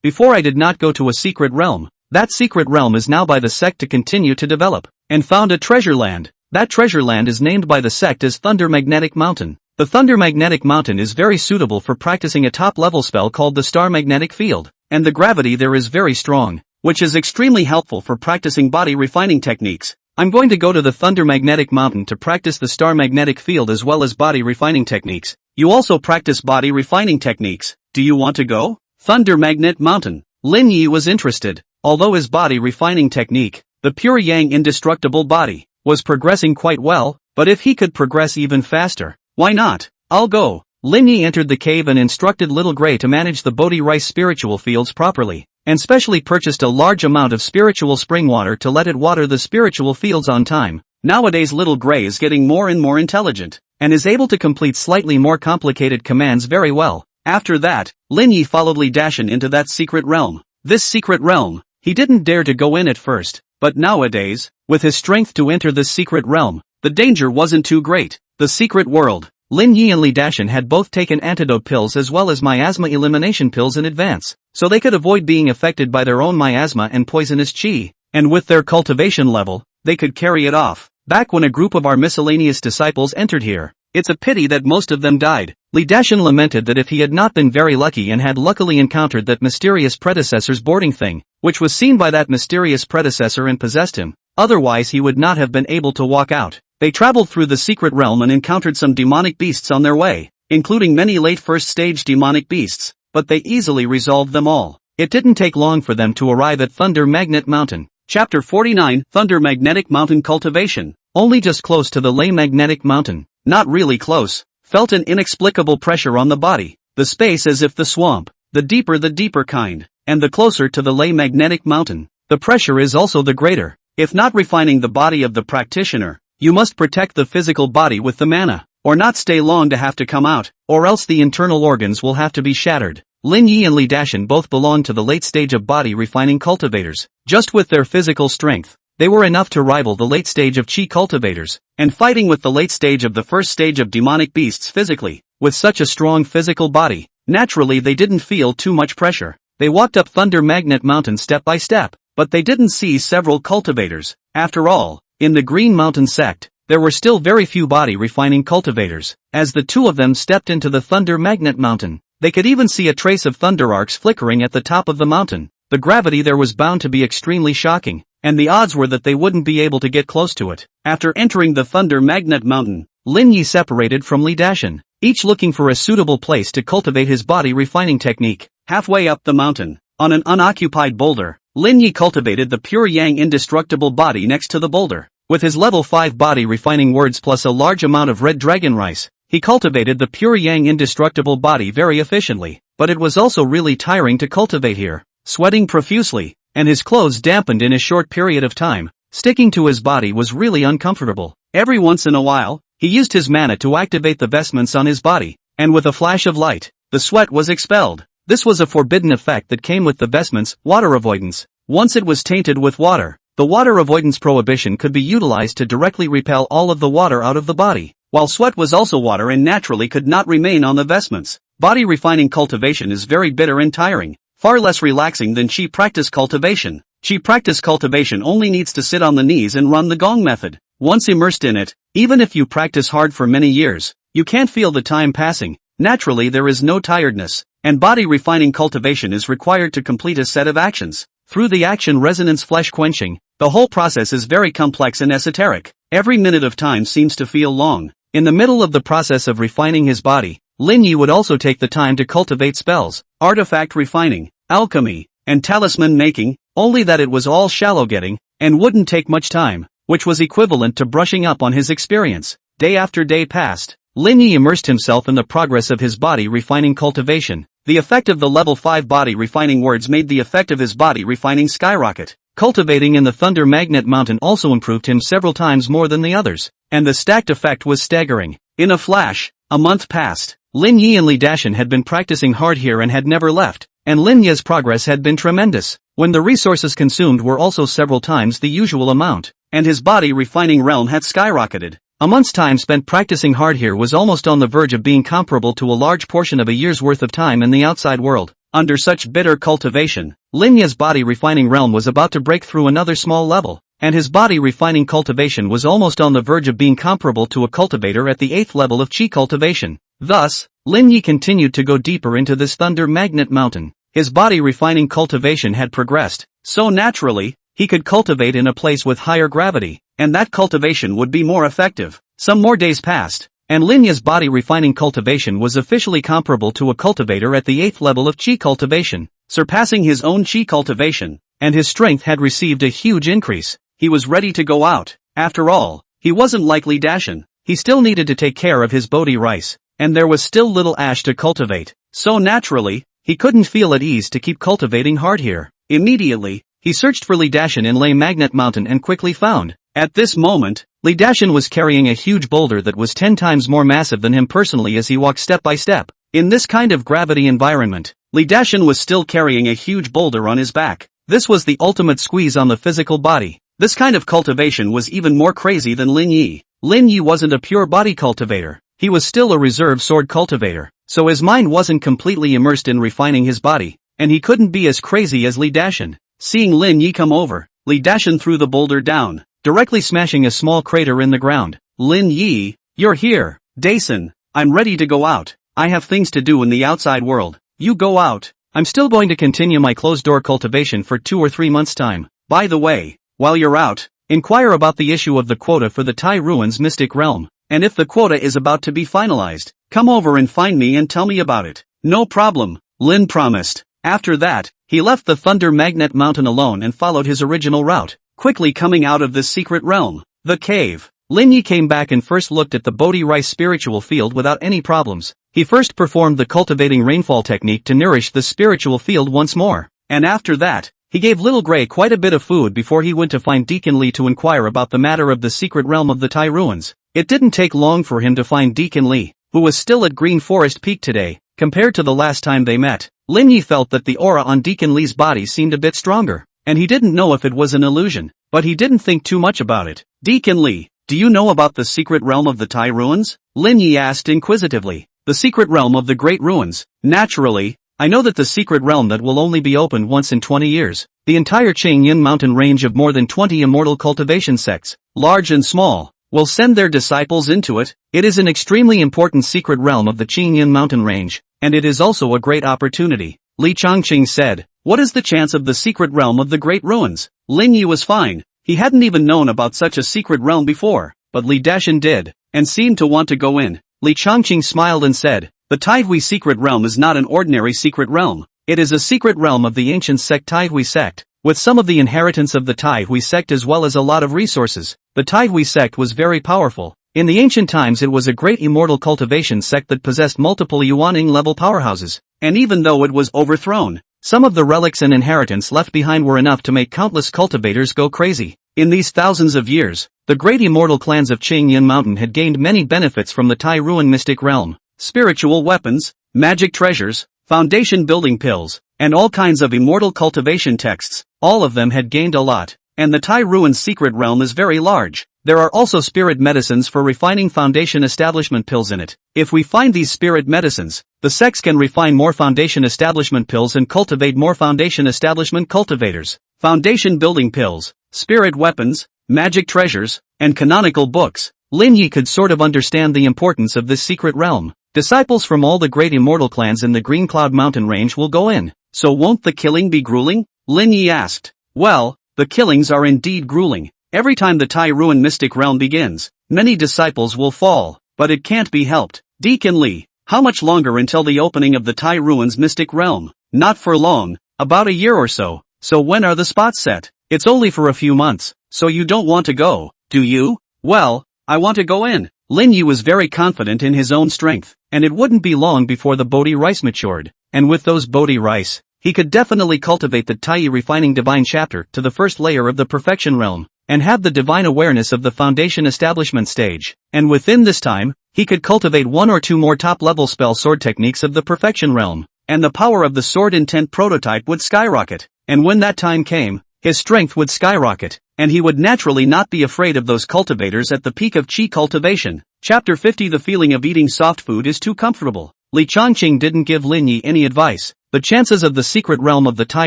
before I did not go to a secret realm. That secret realm is now by the sect to continue to develop, and found a treasure land. That treasure land is named by the sect as Thunder Magnetic Mountain. The Thunder Magnetic Mountain is very suitable for practicing a top-level spell called the Star Magnetic Field, and the gravity there is very strong, which is extremely helpful for practicing body refining techniques. I'm going to go to the Thunder Magnetic Mountain to practice the Star Magnetic Field as well as body refining techniques. You also practice body refining techniques. Do you want to go?" Thunder Magnet Mountain. Lin Yi was interested. Although his body refining technique, the pure yang indestructible body, was progressing quite well, but if he could progress even faster, why not? "I'll go." Lin Yi entered the cave and instructed Little Gray to manage the Bodhi rice spiritual fields properly, and specially purchased a large amount of spiritual spring water to let it water the spiritual fields on time. Nowadays Little Gray is getting more and more intelligent, and is able to complete slightly more complicated commands very well. After that, Lin Yi followed Li Dashan into that secret realm. This secret realm, he didn't dare to go in at first, but nowadays, with his strength to enter this secret realm, the danger wasn't too great. The secret world. Lin Yi and Li Dashan had both taken antidote pills as well as miasma elimination pills in advance, so they could avoid being affected by their own miasma and poisonous chi, and with their cultivation level, they could carry it off. Back when a group of our miscellaneous disciples entered here, it's a pity that most of them died. Li Dashan lamented that if he had not been very lucky and had luckily encountered that mysterious predecessor's boarding thing, which was seen by that mysterious predecessor and possessed him, otherwise he would not have been able to walk out. They traveled through the secret realm and encountered some demonic beasts on their way, including many late first stage demonic beasts, but they easily resolved them all. It didn't take long for them to arrive at Thunder Magnet Mountain. Chapter 49, Thunder Magnetic Mountain Cultivation. Only just close to the Lay Magnetic Mountain, not really close, felt an inexplicable pressure on the body, the space as if the swamp, the deeper kind, and the closer to the Lay Magnetic Mountain, the pressure is also the greater. If not refining the body of the practitioner, you must protect the physical body with the mana, or not stay long to have to come out, or else the internal organs will have to be shattered. Lin Yi and Li Dashan both belonged to the late stage of body refining cultivators. Just with their physical strength, they were enough to rival the late stage of chi cultivators, and fighting with the late stage of the first stage of demonic beasts physically, with such a strong physical body, naturally they didn't feel too much pressure. They walked up Thunder Magnet Mountain step by step, but they didn't see several cultivators. After all, in the Green Mountain sect, there were still very few body refining cultivators. As the two of them stepped into the Thunder Magnet Mountain, they could even see a trace of thunder arcs flickering at the top of the mountain. The gravity there was bound to be extremely shocking, and the odds were that they wouldn't be able to get close to it. After entering the Thunder Magnet Mountain, Lin Yi separated from Li Dashan, each looking for a suitable place to cultivate his body refining technique. Halfway up the mountain, on an unoccupied boulder, Lin Yi cultivated the pure yang indestructible body next to the boulder. With his level 5 body refining words plus a large amount of red dragon rice, he cultivated the pure yang indestructible body very efficiently, but it was also really tiring to cultivate here, sweating profusely, and his clothes dampened in a short period of time. Sticking to his body was really uncomfortable. Every once in a while, he used his mana to activate the vestments on his body, and with a flash of light, the sweat was expelled. This was a forbidden effect that came with the vestments, water avoidance. Once it was tainted with water, the water avoidance prohibition could be utilized to directly repel all of the water out of the body, while sweat was also water and naturally could not remain on the vestments. Body refining cultivation is very bitter and tiring, far less relaxing than chi practice cultivation. Chi practice cultivation only needs to sit on the knees and run the gong method. Once immersed in it, even if you practice hard for many years, you can't feel the time passing. Naturally there is no tiredness, and body refining cultivation is required to complete a set of actions. Through the action resonance flesh quenching, the whole process is very complex and esoteric. Every minute of time seems to feel long. In the middle of the process of refining his body, Lin Yi would also take the time to cultivate spells, artifact refining, alchemy, and talisman making, only that it was all shallow getting, and wouldn't take much time, which was equivalent to brushing up on his experience. Day after day passed. Lin Yi immersed himself in the progress of his body refining cultivation. The effect of the level 5 body refining words made the effect of his body refining skyrocket. Cultivating in the Thunder Magnet Mountain also improved him several times more than the others, and the stacked effect was staggering. In a flash, a month passed. Lin Yi and Li Dashan had been practicing hard here and had never left, and Lin Yi's progress had been tremendous. When the resources consumed were also several times the usual amount, and his body refining realm had skyrocketed. A month's time spent practicing hard here was almost on the verge of being comparable to a large portion of a year's worth of time in the outside world. Under such bitter cultivation, Lin Yi's body refining realm was about to break through another small level, and his body refining cultivation was almost on the verge of being comparable to a cultivator at the 8th level of Qi cultivation. Thus, Lin Yi continued to go deeper into this Thunder Magnet Mountain. His body refining cultivation had progressed, so naturally, he could cultivate in a place with higher gravity, and that cultivation would be more effective. Some more days passed, and Lin Yi's body refining cultivation was officially comparable to a cultivator at the 8th level of Qi cultivation, surpassing his own Qi cultivation, and his strength had received a huge increase. He was ready to go out. After all, he wasn't like Li Dashan. He still needed to take care of his Bodhi rice, and there was still little ash to cultivate, so naturally, he couldn't feel at ease to keep cultivating hard here. Immediately, he searched for Li Dashan in Lei Magnet Mountain and quickly found. At this moment, Li Dashan was carrying a huge boulder that was 10 times more massive than him personally as he walked step by step. In this kind of gravity environment, Li Dashan was still carrying a huge boulder on his back. This was the ultimate squeeze on the physical body. This kind of cultivation was even more crazy than Lin Yi. Lin Yi wasn't a pure body cultivator. He was still a reserve sword cultivator, so his mind wasn't completely immersed in refining his body, and he couldn't be as crazy as Li Dashan. Seeing Lin Yi come over, Li Dashan threw the boulder down, directly smashing a small crater in the ground. Lin Yi, you're here. Dason, I'm ready to go out. I have things to do in the outside world. You go out. I'm still going to continue my closed-door cultivation for 2 or 3 months' time. By the way, while you're out, inquire about the issue of the quota for the Tai Ruins Mystic Realm. And if the quota is about to be finalized, come over and find me and tell me about it. No problem, Lin promised. After that, he left the Thunder Magnet Mountain alone and followed his original route, quickly coming out of this secret realm. The cave. Lin Yi came back and first looked at the Bodhi Rice spiritual field without any problems. He first performed the cultivating rainfall technique to nourish the spiritual field once more. And after that, he gave Little Grey quite a bit of food before he went to find Deacon Li to inquire about the matter of the secret realm of the Tai Ruins. It didn't take long for him to find Deacon Li, who was still at Green Forest Peak today. Compared to the last time they met, Lin Yi felt that the aura on Deacon Li's body seemed a bit stronger, and he didn't know if it was an illusion, but he didn't think too much about it. Deacon Li, do you know about the secret realm of the Tai Ruins? Lin Yi asked inquisitively. The secret realm of the Great Ruins. Naturally, I know that the secret realm that will only be opened once in 20 years. The entire Qingyin mountain range of more than 20 immortal cultivation sects, large and small, will send their disciples into it. It is an extremely important secret realm of the Qingyin mountain range, and it is also a great opportunity. Li Changqing said, what is the chance of the secret realm of the Great Ruins? Lin Yi was fine. He hadn't even known about such a secret realm before, but Li Dashan did, and seemed to want to go in. Li Changqing smiled and said, the Taihui secret realm is not an ordinary secret realm. It is a secret realm of the ancient sect Taihui sect, with some of the inheritance of the Taihui sect as well as a lot of resources. The Taihui sect was very powerful. In the ancient times it was a great immortal cultivation sect that possessed multiple Yuaning-level powerhouses, and even though it was overthrown, some of the relics and inheritance left behind were enough to make countless cultivators go crazy. In these thousands of years, the great immortal clans of Qingyin Mountain had gained many benefits from the Tai Ruin mystic realm. Spiritual weapons, magic treasures, foundation building pills, and all kinds of immortal cultivation texts, all of them had gained a lot, and the Tai Ruin's secret realm is very large. There are also spirit medicines for refining foundation establishment pills in it. If we find these spirit medicines, the sects can refine more foundation establishment pills and cultivate more foundation establishment cultivators. Foundation building pills, spirit weapons, magic treasures, and canonical books. Lin Yi could sort of understand the importance of this secret realm. Disciples from all the great immortal clans in the Green Cloud Mountain range will go in. So won't the killing be grueling? Lin Yi asked. Well, the killings are indeed grueling. Every time the Tai Ruin mystic realm begins, many disciples will fall, but it can't be helped. Deacon Li, How much longer until the opening of the Tai Ruins Mystic Realm? Not for long, about a year or so. So when are the spots set? It's only for a few months, so you don't want to go, do you? Well, I want to go in. Lin Yi was very confident in his own strength, and it wouldn't be long before the Bodhi rice matured, and with those Bodhi rice, he could definitely cultivate the Tai refining divine chapter to the first layer of the perfection realm, and have the divine awareness of the foundation establishment stage, and within this time, he could cultivate one or two more top-level spell sword techniques of the perfection realm, and the power of the sword intent prototype would skyrocket, and when that time came, his strength would skyrocket, and he would naturally not be afraid of those cultivators at the peak of chi cultivation. Chapter 50. The feeling of eating soft food is too comfortable. Li Chongqing didn't give Lin Yi any advice. The chances of the secret realm of the Tai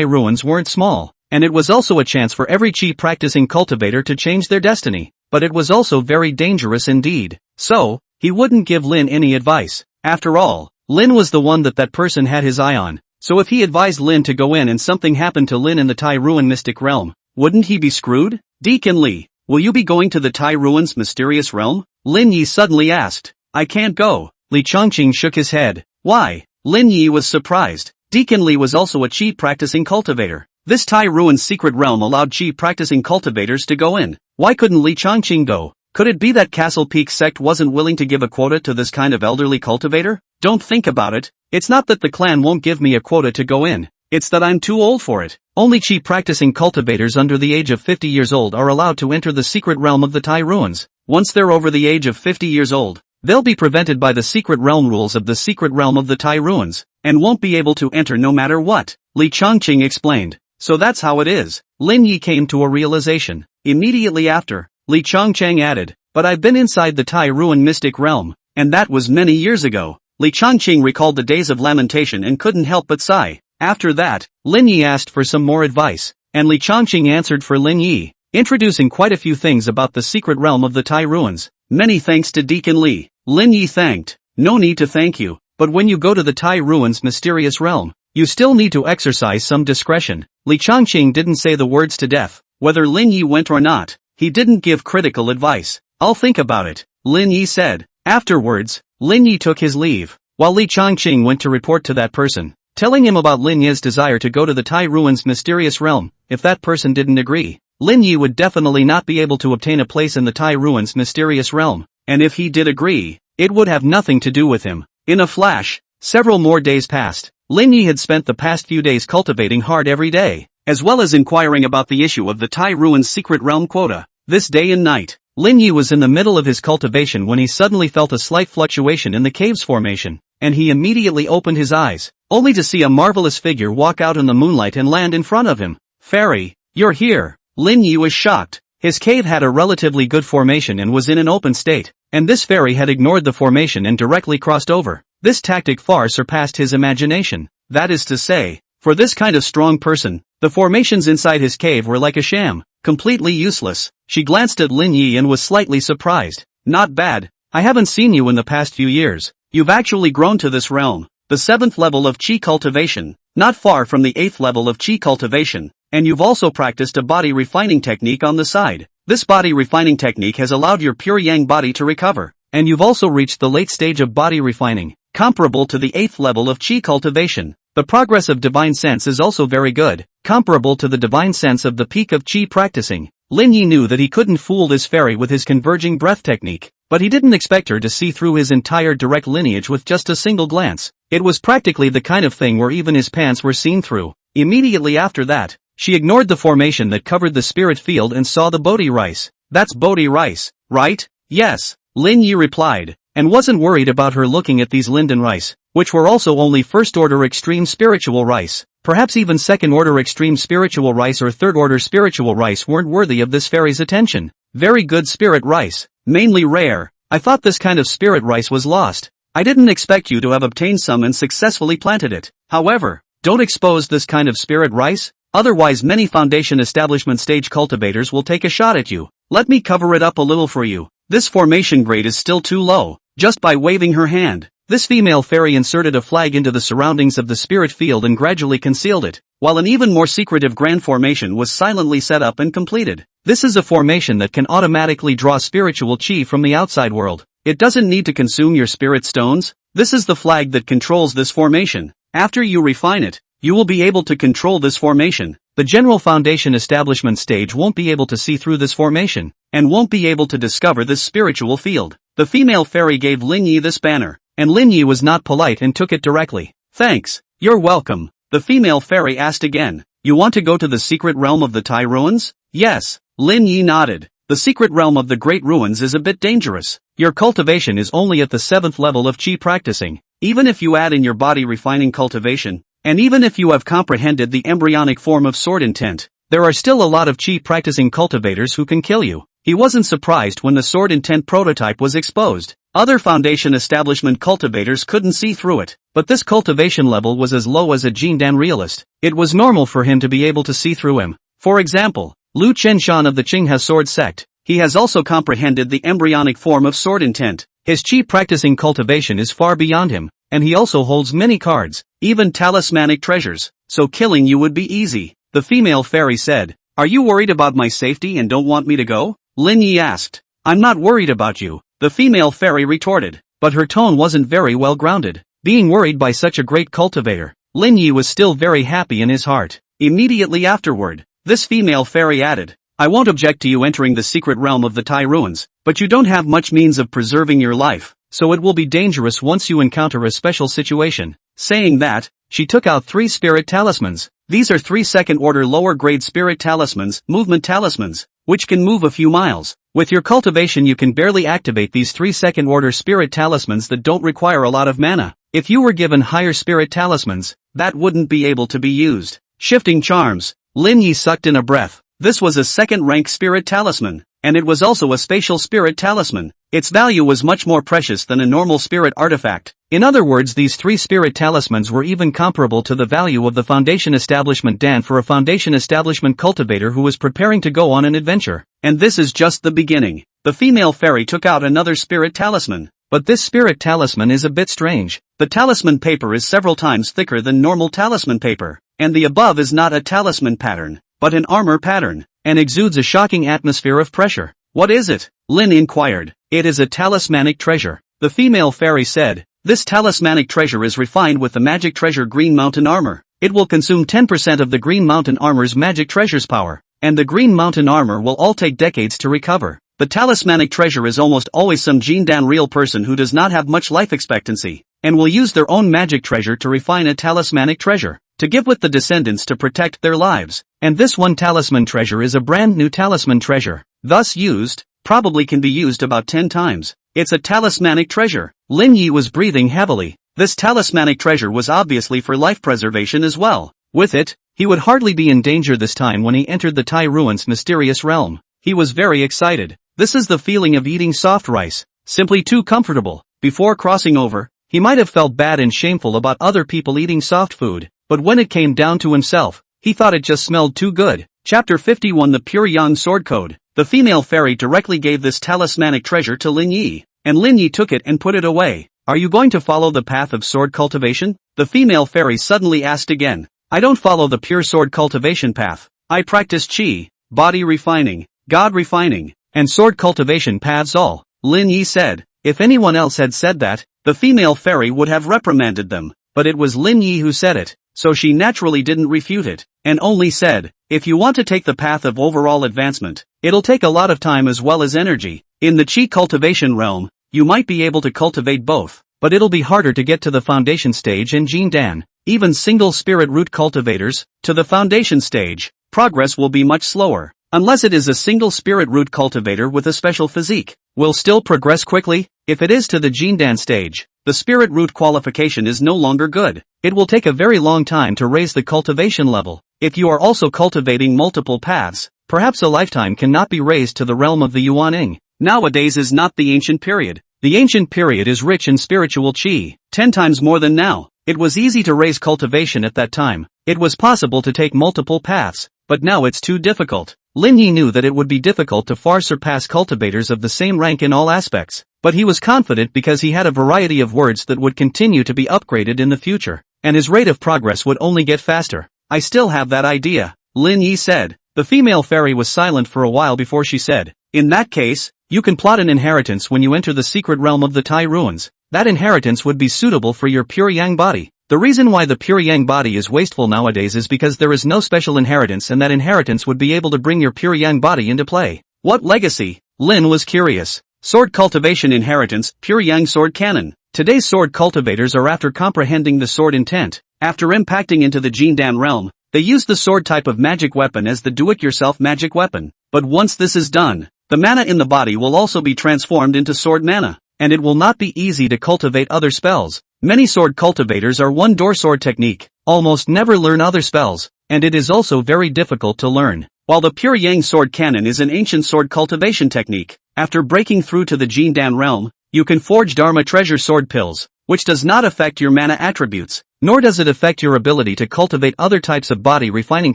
ruins weren't small, and it was also a chance for every chi practicing cultivator to change their destiny, but it was also very dangerous indeed. So, he wouldn't give Lin any advice. After all, Lin was the one that person had his eye on, so if he advised Lin to go in and something happened to Lin in the Tai ruin mystic realm, wouldn't he be screwed? Deacon Li, will you be going to the Tai ruins mysterious realm? Lin Yi suddenly asked. I can't go. Li Chongqing shook his head. Why? Lin Yi was surprised. Deacon Li was also a chi practicing cultivator. This Tai ruins secret realm allowed chi practicing cultivators to go in. Why couldn't Li Chongqing go? Could it be that Castle Peak sect wasn't willing to give a quota to this kind of elderly cultivator? Don't think about it. It's not that the clan won't give me a quota to go in. It's that I'm too old for it. Only chi practicing cultivators under the age of 50 years old are allowed to enter the secret realm of the Tai ruins. Once they're over the age of 50 years old, they'll be prevented by the secret realm rules of the secret realm of the Tai ruins, and won't be able to enter no matter what. Li Chongqing explained. So that's how it is. Lin Yi came to a realization. Immediately after, Li Chongqing added, but I've been inside the Tai ruin mystic realm, and that was many years ago. Li Chongqing recalled the days of lamentation and couldn't help but sigh. After that, Lin Yi asked for some more advice, and Li Chongqing answered for Lin Yi, introducing quite a few things about the secret realm of the Tai ruins. Many thanks to Deacon Li. Lin Yi thanked. No need to thank you, but when you go to the Tai ruins mysterious realm, you still need to exercise some discretion. Li Chongqing didn't say the words to death. Whether Lin Yi went or not, he didn't give critical advice. I'll think about it, Lin Yi said. Afterwards, Lin Yi took his leave, while Li Chongqing went to report to that person, telling him about Lin Yi's desire to go to the Tai ruins mysterious realm. If that person didn't agree, Lin Yi would definitely not be able to obtain a place in the Tai ruins mysterious realm, and if he did agree, it would have nothing to do with him. In a flash, several more days passed. Lin Yi had spent the past few days cultivating hard every day, as well as inquiring about the issue of the Tai ruins secret realm quota. This day and night, Lin Yi was in the middle of his cultivation when he suddenly felt a slight fluctuation in the cave's formation, and he immediately opened his eyes, only to see a marvelous figure walk out in the moonlight and land in front of him. Fairy, you're here. Lin Yi was shocked. His cave had a relatively good formation and was in an open state, and this fairy had ignored the formation and directly crossed over. This tactic far surpassed his imagination. That is to say, for this kind of strong person, the formations inside his cave were like a sham, completely useless. She glanced at Lin Yi and was slightly surprised. Not bad. I haven't seen you in the past few years. You've actually grown to this realm, the 7th level of chi cultivation, not far from the 8th level of chi cultivation, and you've also practiced a body refining technique on the side. This body refining technique has allowed your pure yang body to recover, and you've also reached the late stage of body refining, comparable to the 8th level of chi cultivation. The progress of divine sense is also very good, comparable to the divine sense of the peak of chi practicing. Lin Yi knew that he couldn't fool this fairy with his converging breath technique, but he didn't expect her to see through his entire direct lineage with just a single glance. It was practically the kind of thing where even his pants were seen through. Immediately after that, she ignored the formation that covered the spirit field and saw the Bodhi rice. That's Bodhi rice, right? Yes, Lin Yi replied, and wasn't worried about her looking at these linden rice, which were also only first-order extreme spiritual rice. Perhaps even second-order extreme spiritual rice or third-order spiritual rice weren't worthy of this fairy's attention. Very good spirit rice, mainly rare. I thought this kind of spirit rice was lost. I didn't expect you to have obtained some and successfully planted it. However, don't expose this kind of spirit rice, otherwise many foundation establishment stage cultivators will take a shot at you. Let me cover it up a little for you. This formation grade is still too low. Just by waving her hand, this female fairy inserted a flag into the surroundings of the spirit field and gradually concealed it, while an even more secretive grand formation was silently set up and completed. This is a formation that can automatically draw spiritual chi from the outside world. It doesn't need to consume your spirit stones. This is the flag that controls this formation. After you refine it, you will be able to control this formation. The general foundation establishment stage won't be able to see through this formation, and won't be able to discover this spiritual field. The female fairy gave Lin Yi this banner, and Lin Yi was not polite and took it directly. Thanks, you're welcome. The female fairy asked again, you want to go to the secret realm of the Tai ruins? Yes, Lin Yi nodded. The secret realm of the Great Ruins is a bit dangerous. Your cultivation is only at the 7th level of Qi practicing. Even if you add in your body refining cultivation, and even if you have comprehended the embryonic form of sword intent, there are still a lot of Qi practicing cultivators who can kill you. He wasn't surprised when the sword intent prototype was exposed. Other foundation establishment cultivators couldn't see through it, but this cultivation level was as low as a Jindan realist. It was normal for him to be able to see through him. For example, Lu Chenshan of the Qinghe sword sect, he has also comprehended the embryonic form of sword intent. His Qi practicing cultivation is far beyond him, and he also holds many cards, even talismanic treasures, so killing you would be easy. The female fairy said, are you worried about my safety and don't want me to go? Lin Yi asked. I'm not worried about you, the female fairy retorted, but her tone wasn't very well grounded. Being worried by such a great cultivator, Lin Yi was still very happy in his heart. Immediately afterward, this female fairy added, I won't object to you entering the secret realm of the Tai ruins, but you don't have much means of preserving your life, so it will be dangerous once you encounter a special situation. Saying that, she took out 3 spirit talismans. These are 3 second-order lower-grade spirit talismans, movement talismans, which can move a few miles. With your cultivation you can barely activate these 3 second-order spirit talismans that don't require a lot of mana. If you were given higher spirit talismans, that wouldn't be able to be used. Shifting charms. Lin Yi sucked in a breath. This was a second-rank spirit talisman, and it was also a spatial spirit talisman. Its value was much more precious than a normal spirit artifact. In other words, these 3 spirit talismans were even comparable to the value of the foundation establishment dan for a foundation establishment cultivator who was preparing to go on an adventure. And this is just the beginning. The female fairy took out another spirit talisman. But this spirit talisman is a bit strange. The talisman paper is several times thicker than normal talisman paper, and the above is not a talisman pattern, but an armor pattern, and exudes a shocking atmosphere of pressure. What is it? Lin inquired. It is a talismanic treasure. The female fairy said, this talismanic treasure is refined with the magic treasure Green Mountain Armor. It will consume 10% of the Green Mountain Armor's magic treasure's power, and the Green Mountain Armor will all take decades to recover. The talismanic treasure is almost always some Jindan real person who does not have much life expectancy, and will use their own magic treasure to refine a talismanic treasure, to give with the descendants to protect their lives. And this one talisman treasure is a brand new talisman treasure, thus used, probably can be used about 10 times. It's a talismanic treasure. Lin Yi was breathing heavily. This talismanic treasure was obviously for life preservation as well. With it, he would hardly be in danger this time when he entered the Tai ruins' mysterious realm. He was very excited. This is the feeling of eating soft rice, simply too comfortable. Before crossing over, he might have felt bad and shameful about other people eating soft food, but when it came down to himself, he thought it just smelled too good. Chapter 51 The Pure Yang Sword Code. The female fairy directly gave this talismanic treasure to Lin Yi, and Lin Yi took it and put it away. Are you going to follow the path of sword cultivation? The female fairy suddenly asked again. I don't follow the pure sword cultivation path. I practice Qi, body refining, God refining, and sword cultivation paths all, Lin Yi said. If anyone else had said that, the female fairy would have reprimanded them, but it was Lin Yi who said it, so she naturally didn't refute it, and only said, if you want to take the path of overall advancement, it'll take a lot of time as well as energy. In the Qi cultivation realm, you might be able to cultivate both, but it'll be harder to get to the foundation stage in Jindan. Even single spirit root cultivators, to the foundation stage, progress will be much slower. Unless it is a single spirit root cultivator with a special physique, will still progress quickly. If it is to the Jindan stage, the spirit root qualification is no longer good. It will take a very long time to raise the cultivation level. If you are also cultivating multiple paths, perhaps a lifetime cannot be raised to the realm of the Yuaning. Nowadays is not the ancient period. The ancient period is rich in spiritual qi, 10 times more than now. It was easy to raise cultivation at that time. It was possible to take multiple paths, but now it's too difficult. Lin Yi knew that it would be difficult to far surpass cultivators of the same rank in all aspects, but he was confident because he had a variety of words that would continue to be upgraded in the future, and his rate of progress would only get faster. I still have that idea, Lin Yi said. The female fairy was silent for a while before she said, in that case, you can plot an inheritance when you enter the secret realm of the Tai ruins. that inheritance would be suitable for your pure yang body. The reason why the pure yang body is wasteful nowadays is because there is no special inheritance, and that inheritance would be able to bring your pure yang body into play. What legacy? Lin was curious. Sword cultivation inheritance, pure yang sword canon. Today's sword cultivators are after comprehending the sword intent. After impacting into the Jindan realm, they use the sword type of magic weapon as the do-it-yourself magic weapon. But once this is done, the mana in the body will also be transformed into sword mana, and it will not be easy to cultivate other spells. Many sword cultivators are one-door sword technique, almost never learn other spells, and it is also very difficult to learn. While the pure yang sword canon is an ancient sword cultivation technique, after breaking through to the Jindan realm, you can forge Dharma treasure sword pills, which does not affect your mana attributes, nor does it affect your ability to cultivate other types of body refining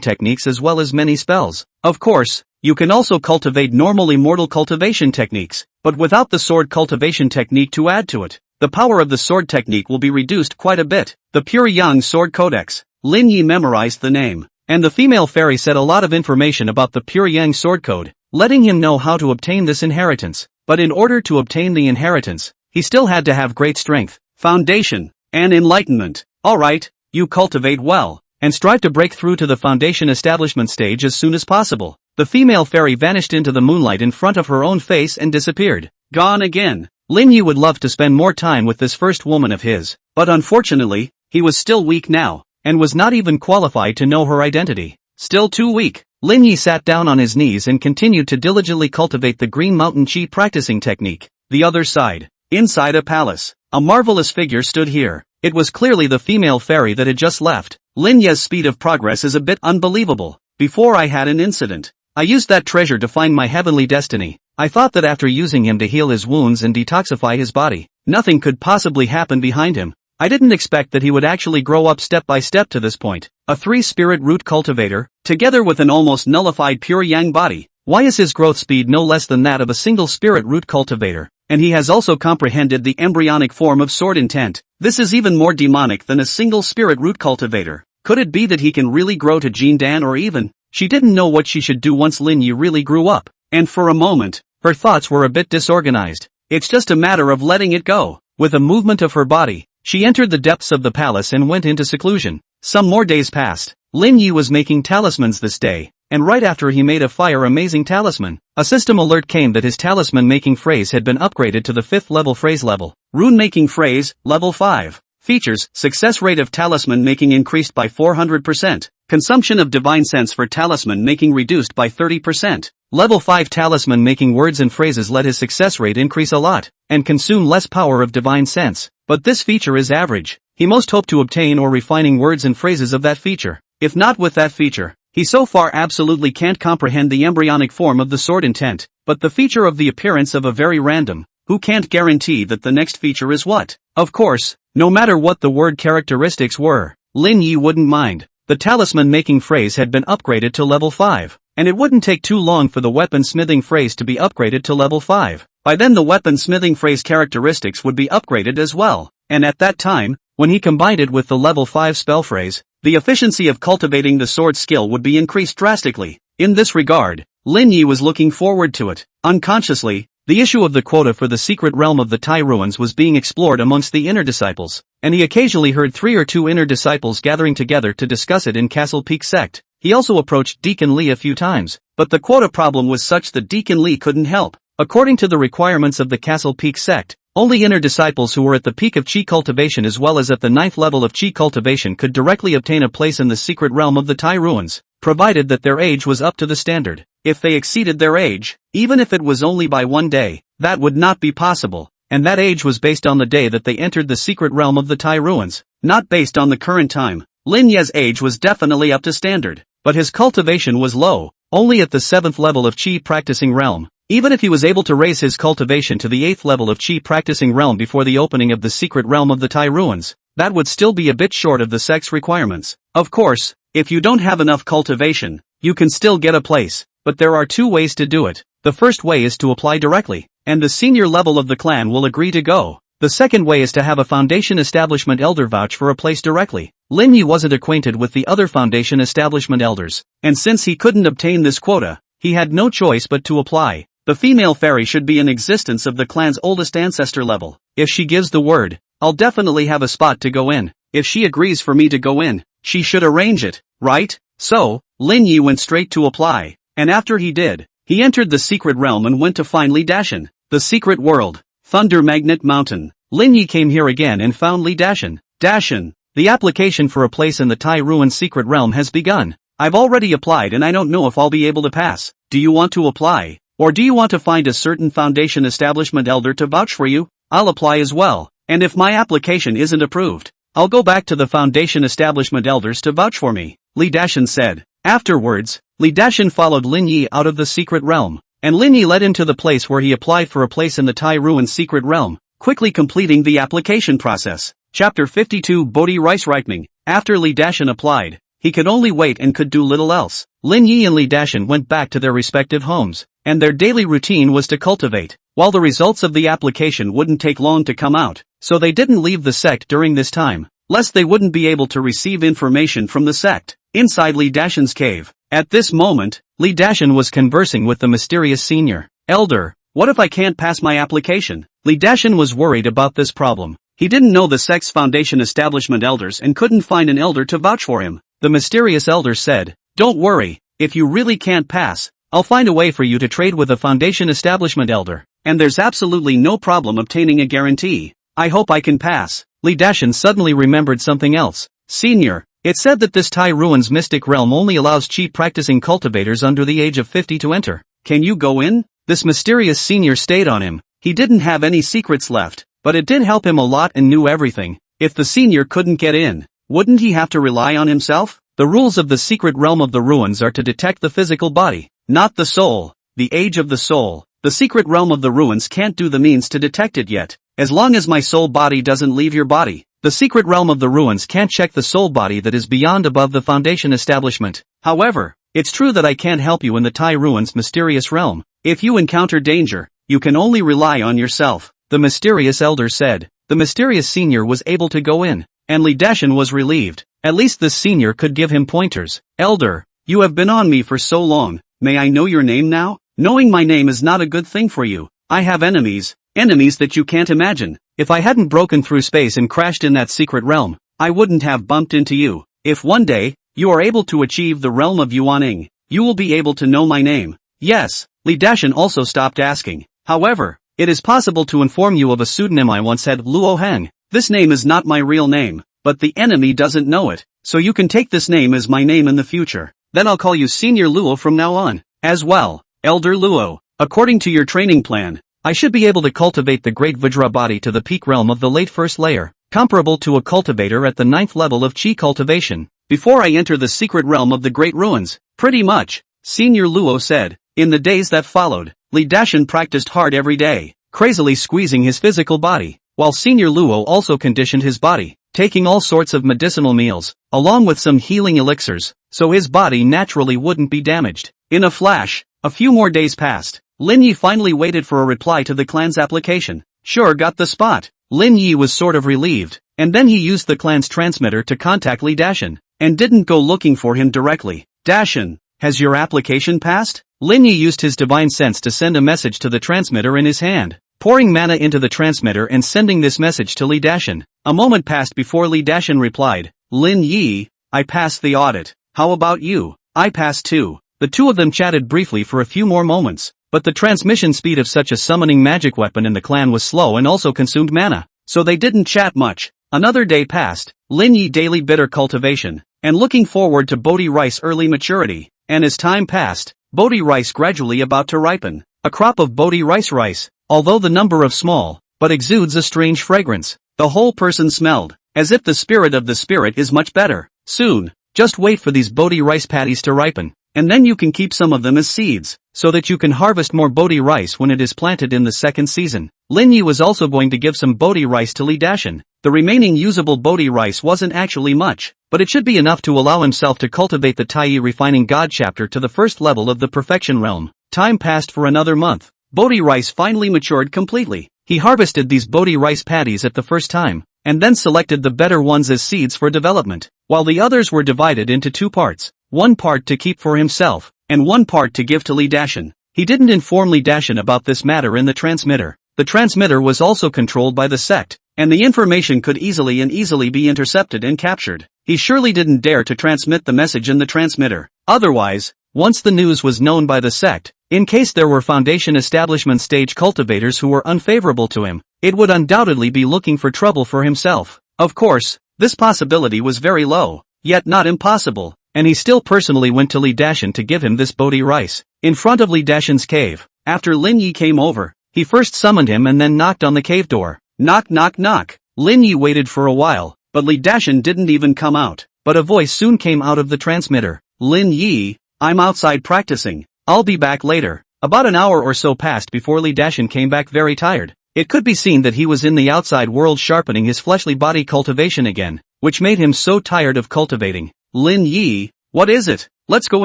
techniques as well as many spells. Of course, you can also cultivate normal immortal cultivation techniques, but without the sword cultivation technique to add to it, the power of the sword technique will be reduced quite a bit. The Pure Yang Sword Codex. Lin Yi memorized the name, and the female fairy said a lot of information about the Pure Yang Sword Code, letting him know how to obtain this inheritance. But in order to obtain the inheritance, he still had to have great strength, foundation, and enlightenment. Alright, you cultivate well, and strive to break through to the foundation establishment stage as soon as possible. The female fairy vanished into the moonlight in front of her own face and disappeared. Gone again. Lin Yi would love to spend more time with this first woman of his, but unfortunately, he was still weak now, and was not even qualified to know her identity. Still too weak. Lin Yi sat down on his knees and continued to diligently cultivate the Green Mountain Chi practicing technique. The other side. Inside a palace, a marvelous figure stood here. It was clearly the female fairy that had just left. Lin Yi's speed of progress is a bit unbelievable. Before I had an incident, I used that treasure to find my heavenly destiny. I thought that after using him to heal his wounds and detoxify his body, nothing could possibly happen behind him. I didn't expect that he would actually grow up step by step to this point. A 3-spirit root cultivator, together with an almost nullified pure yang body. Why is his growth speed no less than that of a single spirit root cultivator? And he has also comprehended the embryonic form of sword intent. This is even more demonic than a single spirit root cultivator. Could it be that he can really grow to Jindan, or even? She didn't know what she should do once Lin Yi really grew up. And for a moment, her thoughts were a bit disorganized. It's just a matter of letting it go. With a movement of her body, she entered the depths of the palace and went into seclusion. Some more days passed. Lin Yi was making talismans this day, and right after he made a fire-amazing talisman, a system alert came that his talisman-making phrase had been upgraded to the 5th level phrase level. Rune-making phrase, level 5. Features, success rate of talisman making increased by 400%. Consumption of divine sense for talisman making reduced by 30%. Level 5 talisman making words and phrases let his success rate increase a lot, and consume less power of divine sense. But this feature is average. He most hoped to obtain or refining words and phrases of that feature. If not with that feature, he so far absolutely can't comprehend the embryonic form of the sword intent, but the feature of the appearance of a very random. Who can't guarantee that the next feature is what? Of course, no matter what the word characteristics were, Lin Yi wouldn't mind. The talisman making phrase had been upgraded to level 5, and it wouldn't take too long for the weapon smithing phrase to be upgraded to level 5. By then the weapon smithing phrase characteristics would be upgraded as well, and at that time, when he combined it with the level 5 spell phrase, the efficiency of cultivating the sword skill would be increased drastically. In this regard, Lin Yi was looking forward to it. Unconsciously, the issue of the quota for the secret realm of the Tai ruins was being explored amongst the inner disciples, and he occasionally heard 3 or 2 inner disciples gathering together to discuss it in Castle Peak sect. He also approached Deacon Lee a few times, but the quota problem was such that Deacon Lee couldn't help. According to the requirements of the Castle Peak sect, only inner disciples who were at the peak of Chi cultivation as well as at the 9th level of Chi cultivation could directly obtain a place in the secret realm of the Tai ruins, provided that their age was up to the standard. If they exceeded their age, even if it was only by 1 day, that would not be possible, and that age was based on the day that they entered the secret realm of the Tai ruins, not based on the current time. Lin Ye's age was definitely up to standard, but his cultivation was low, only at the 7th level of Chi practicing realm. Even if he was able to raise his cultivation to the 8th level of Chi practicing realm before the opening of the secret realm of the Tai ruins, that would still be a bit short of the sect's requirements. Of course, if you don't have enough cultivation, you can still get a place, but there are 2 ways to do it. The first way is to apply directly, and the senior level of the clan will agree to go. The second way is to have a foundation establishment elder vouch for a place directly. Lin Yi wasn't acquainted with the other foundation establishment elders, and since he couldn't obtain this quota, he had no choice but to apply. The female fairy should be in existence of the clan's oldest ancestor level. If she gives the word, I'll definitely have a spot to go in. If she agrees for me to go in, she should arrange it, right? So, Lin Yi went straight to apply, and after he did, he entered the secret realm and went to find Li Dashan. The secret world, Thunder Magnet Mountain. Lin Yi came here again and found Li Dashan. Dashan, the application for a place in the Tai Ruin secret realm has begun. I've already applied and I don't know if I'll be able to pass. Do you want to apply? Or do you want to find a certain foundation establishment elder to vouch for you? I'll apply as well, and if my application isn't approved, I'll go back to the foundation establishment elders to vouch for me, Li Dashan said. Afterwards, Li Dashan followed Lin Yi out of the secret realm, and Lin Yi led him to the place where he applied for a place in the Tai Ruin secret realm, quickly completing the application process. Chapter 52 Bodhi Rice Ripening. After Li Dashan applied, he could only wait and could do little else. Lin Yi and Li Dashan went back to their respective homes, and their daily routine was to cultivate, while the results of the application wouldn't take long to come out, so they didn't leave the sect during this time, lest they wouldn't be able to receive information from the sect. Inside Li Dashan's cave, at this moment, Li Dashan was conversing with the mysterious senior elder. What if I can't pass my application? Li Dashan was worried about this problem. He didn't know the sect's foundation establishment elders and couldn't find an elder to vouch for him. The mysterious elder said, "Don't worry, if you really can't pass, I'll find a way for you to trade with a foundation establishment elder, and there's absolutely no problem obtaining a guarantee. I hope I can pass." Li Dashan suddenly remembered something else. Senior, it said that this Tai Ruin's mystic realm only allows cheap practicing cultivators under the age of 50 to enter. Can you go in? This mysterious senior stayed on him. He didn't have any secrets left, but it did help him a lot and knew everything. If the senior couldn't get in, wouldn't he have to rely on himself? The rules of the secret realm of the ruins are to detect the physical body, not the soul. The age of the soul. The secret realm of the ruins can't do the means to detect it yet. As long as my soul body doesn't leave your body, the secret realm of the ruins can't check the soul body that is beyond above the foundation establishment. However, it's true that I can't help you in the Tai Ruin's mysterious realm. If you encounter danger, you can only rely on yourself, the mysterious elder said. The mysterious senior was able to go in, and Li Dashan was relieved. At least this senior could give him pointers. Elder, you have been on me for so long, may I know your name now? Knowing my name is not a good thing for you. I have enemies that you can't imagine. If I hadn't broken through space and crashed in that secret realm, I wouldn't have bumped into you. If one day, you are able to achieve the realm of Yuaning, you will be able to know my name. Yes, Li Dashan also stopped asking. However, it is possible to inform you of a pseudonym I once had, Luo Heng. This name is not my real name, but the enemy doesn't know it, so you can take this name as my name in the future. Then I'll call you Senior Luo from now on. As well, Elder Luo, according to your training plan, I should be able to cultivate the Great Vajra body to the peak realm of the late first layer, comparable to a cultivator at the 9th level of Qi cultivation, before I enter the secret realm of the Great Ruins. Pretty much, Senior Luo said. In the days that followed, Li Dashan practiced hard every day, crazily squeezing his physical body, while Senior Luo also conditioned his body, taking all sorts of medicinal meals, along with some healing elixirs, so his body naturally wouldn't be damaged. In a flash, a few more days passed. Lin Yi finally waited for a reply to the clan's application. Sure, got the spot. Lin Yi was sort of relieved, and then he used the clan's transmitter to contact Li Dashan, and didn't go looking for him directly. Dashan, has your application passed? Lin Yi used his divine sense to send a message to the transmitter in his hand, pouring mana into the transmitter and sending this message to Li Dashan. A moment passed before Li Dashan replied. Lin Yi, I passed the audit. How about you? I passed too. The two of them chatted briefly for a few more moments, but the transmission speed of such a summoning magic weapon in the clan was slow and also consumed mana, so they didn't chat much. Another day passed. Lin Yi daily bitter cultivation, and looking forward to Bodhi rice early maturity, and as time passed, Bodhi rice gradually about to ripen. A crop of Bodhi rice, although the number of small, but exudes a strange fragrance. The whole person smelled, as if the spirit of the spirit is much better. Soon, just wait for these Bodhi rice patties to ripen, and then you can keep some of them as seeds, so that you can harvest more Bodhi rice when it is planted in the second season. Lin Yi was also going to give some Bodhi rice to Li Dashan. The remaining usable Bodhi rice wasn't actually much, but it should be enough to allow himself to cultivate the Tai Refining God chapter to the first level of the Perfection Realm. Time passed for another month. Bodhi rice finally matured completely. He harvested these Bodhi rice patties at the first time, and then selected the better ones as seeds for development, while the others were divided into two parts, one part to keep for himself, and one part to give to Li Dashan. he didn't inform Li Dashan about this matter in the transmitter. The transmitter was also controlled by the sect, and the information could easily be intercepted and captured. He surely didn't dare to transmit the message in the transmitter. Otherwise, once the news was known by the sect, in case there were Foundation establishment stage cultivators who were unfavorable to him, it would undoubtedly be looking for trouble for himself. Of course, this possibility was very low, yet not impossible, and he still personally went to Li Dashan to give him this Bodhi rice. In front of Li Dashan's cave, after Lin Yi came over, he first summoned him and then knocked on the cave door. Knock knock knock. Lin Yi waited for a while, but Li Dashan didn't even come out. But a voice soon came out of the transmitter. Lin Yi, I'm outside practicing. I'll be back later. About an hour or so passed before Li Dashan came back very tired. It could be seen that he was in the outside world sharpening his fleshly body cultivation again, which made him so tired of cultivating. Lin Yi, what is it? Let's go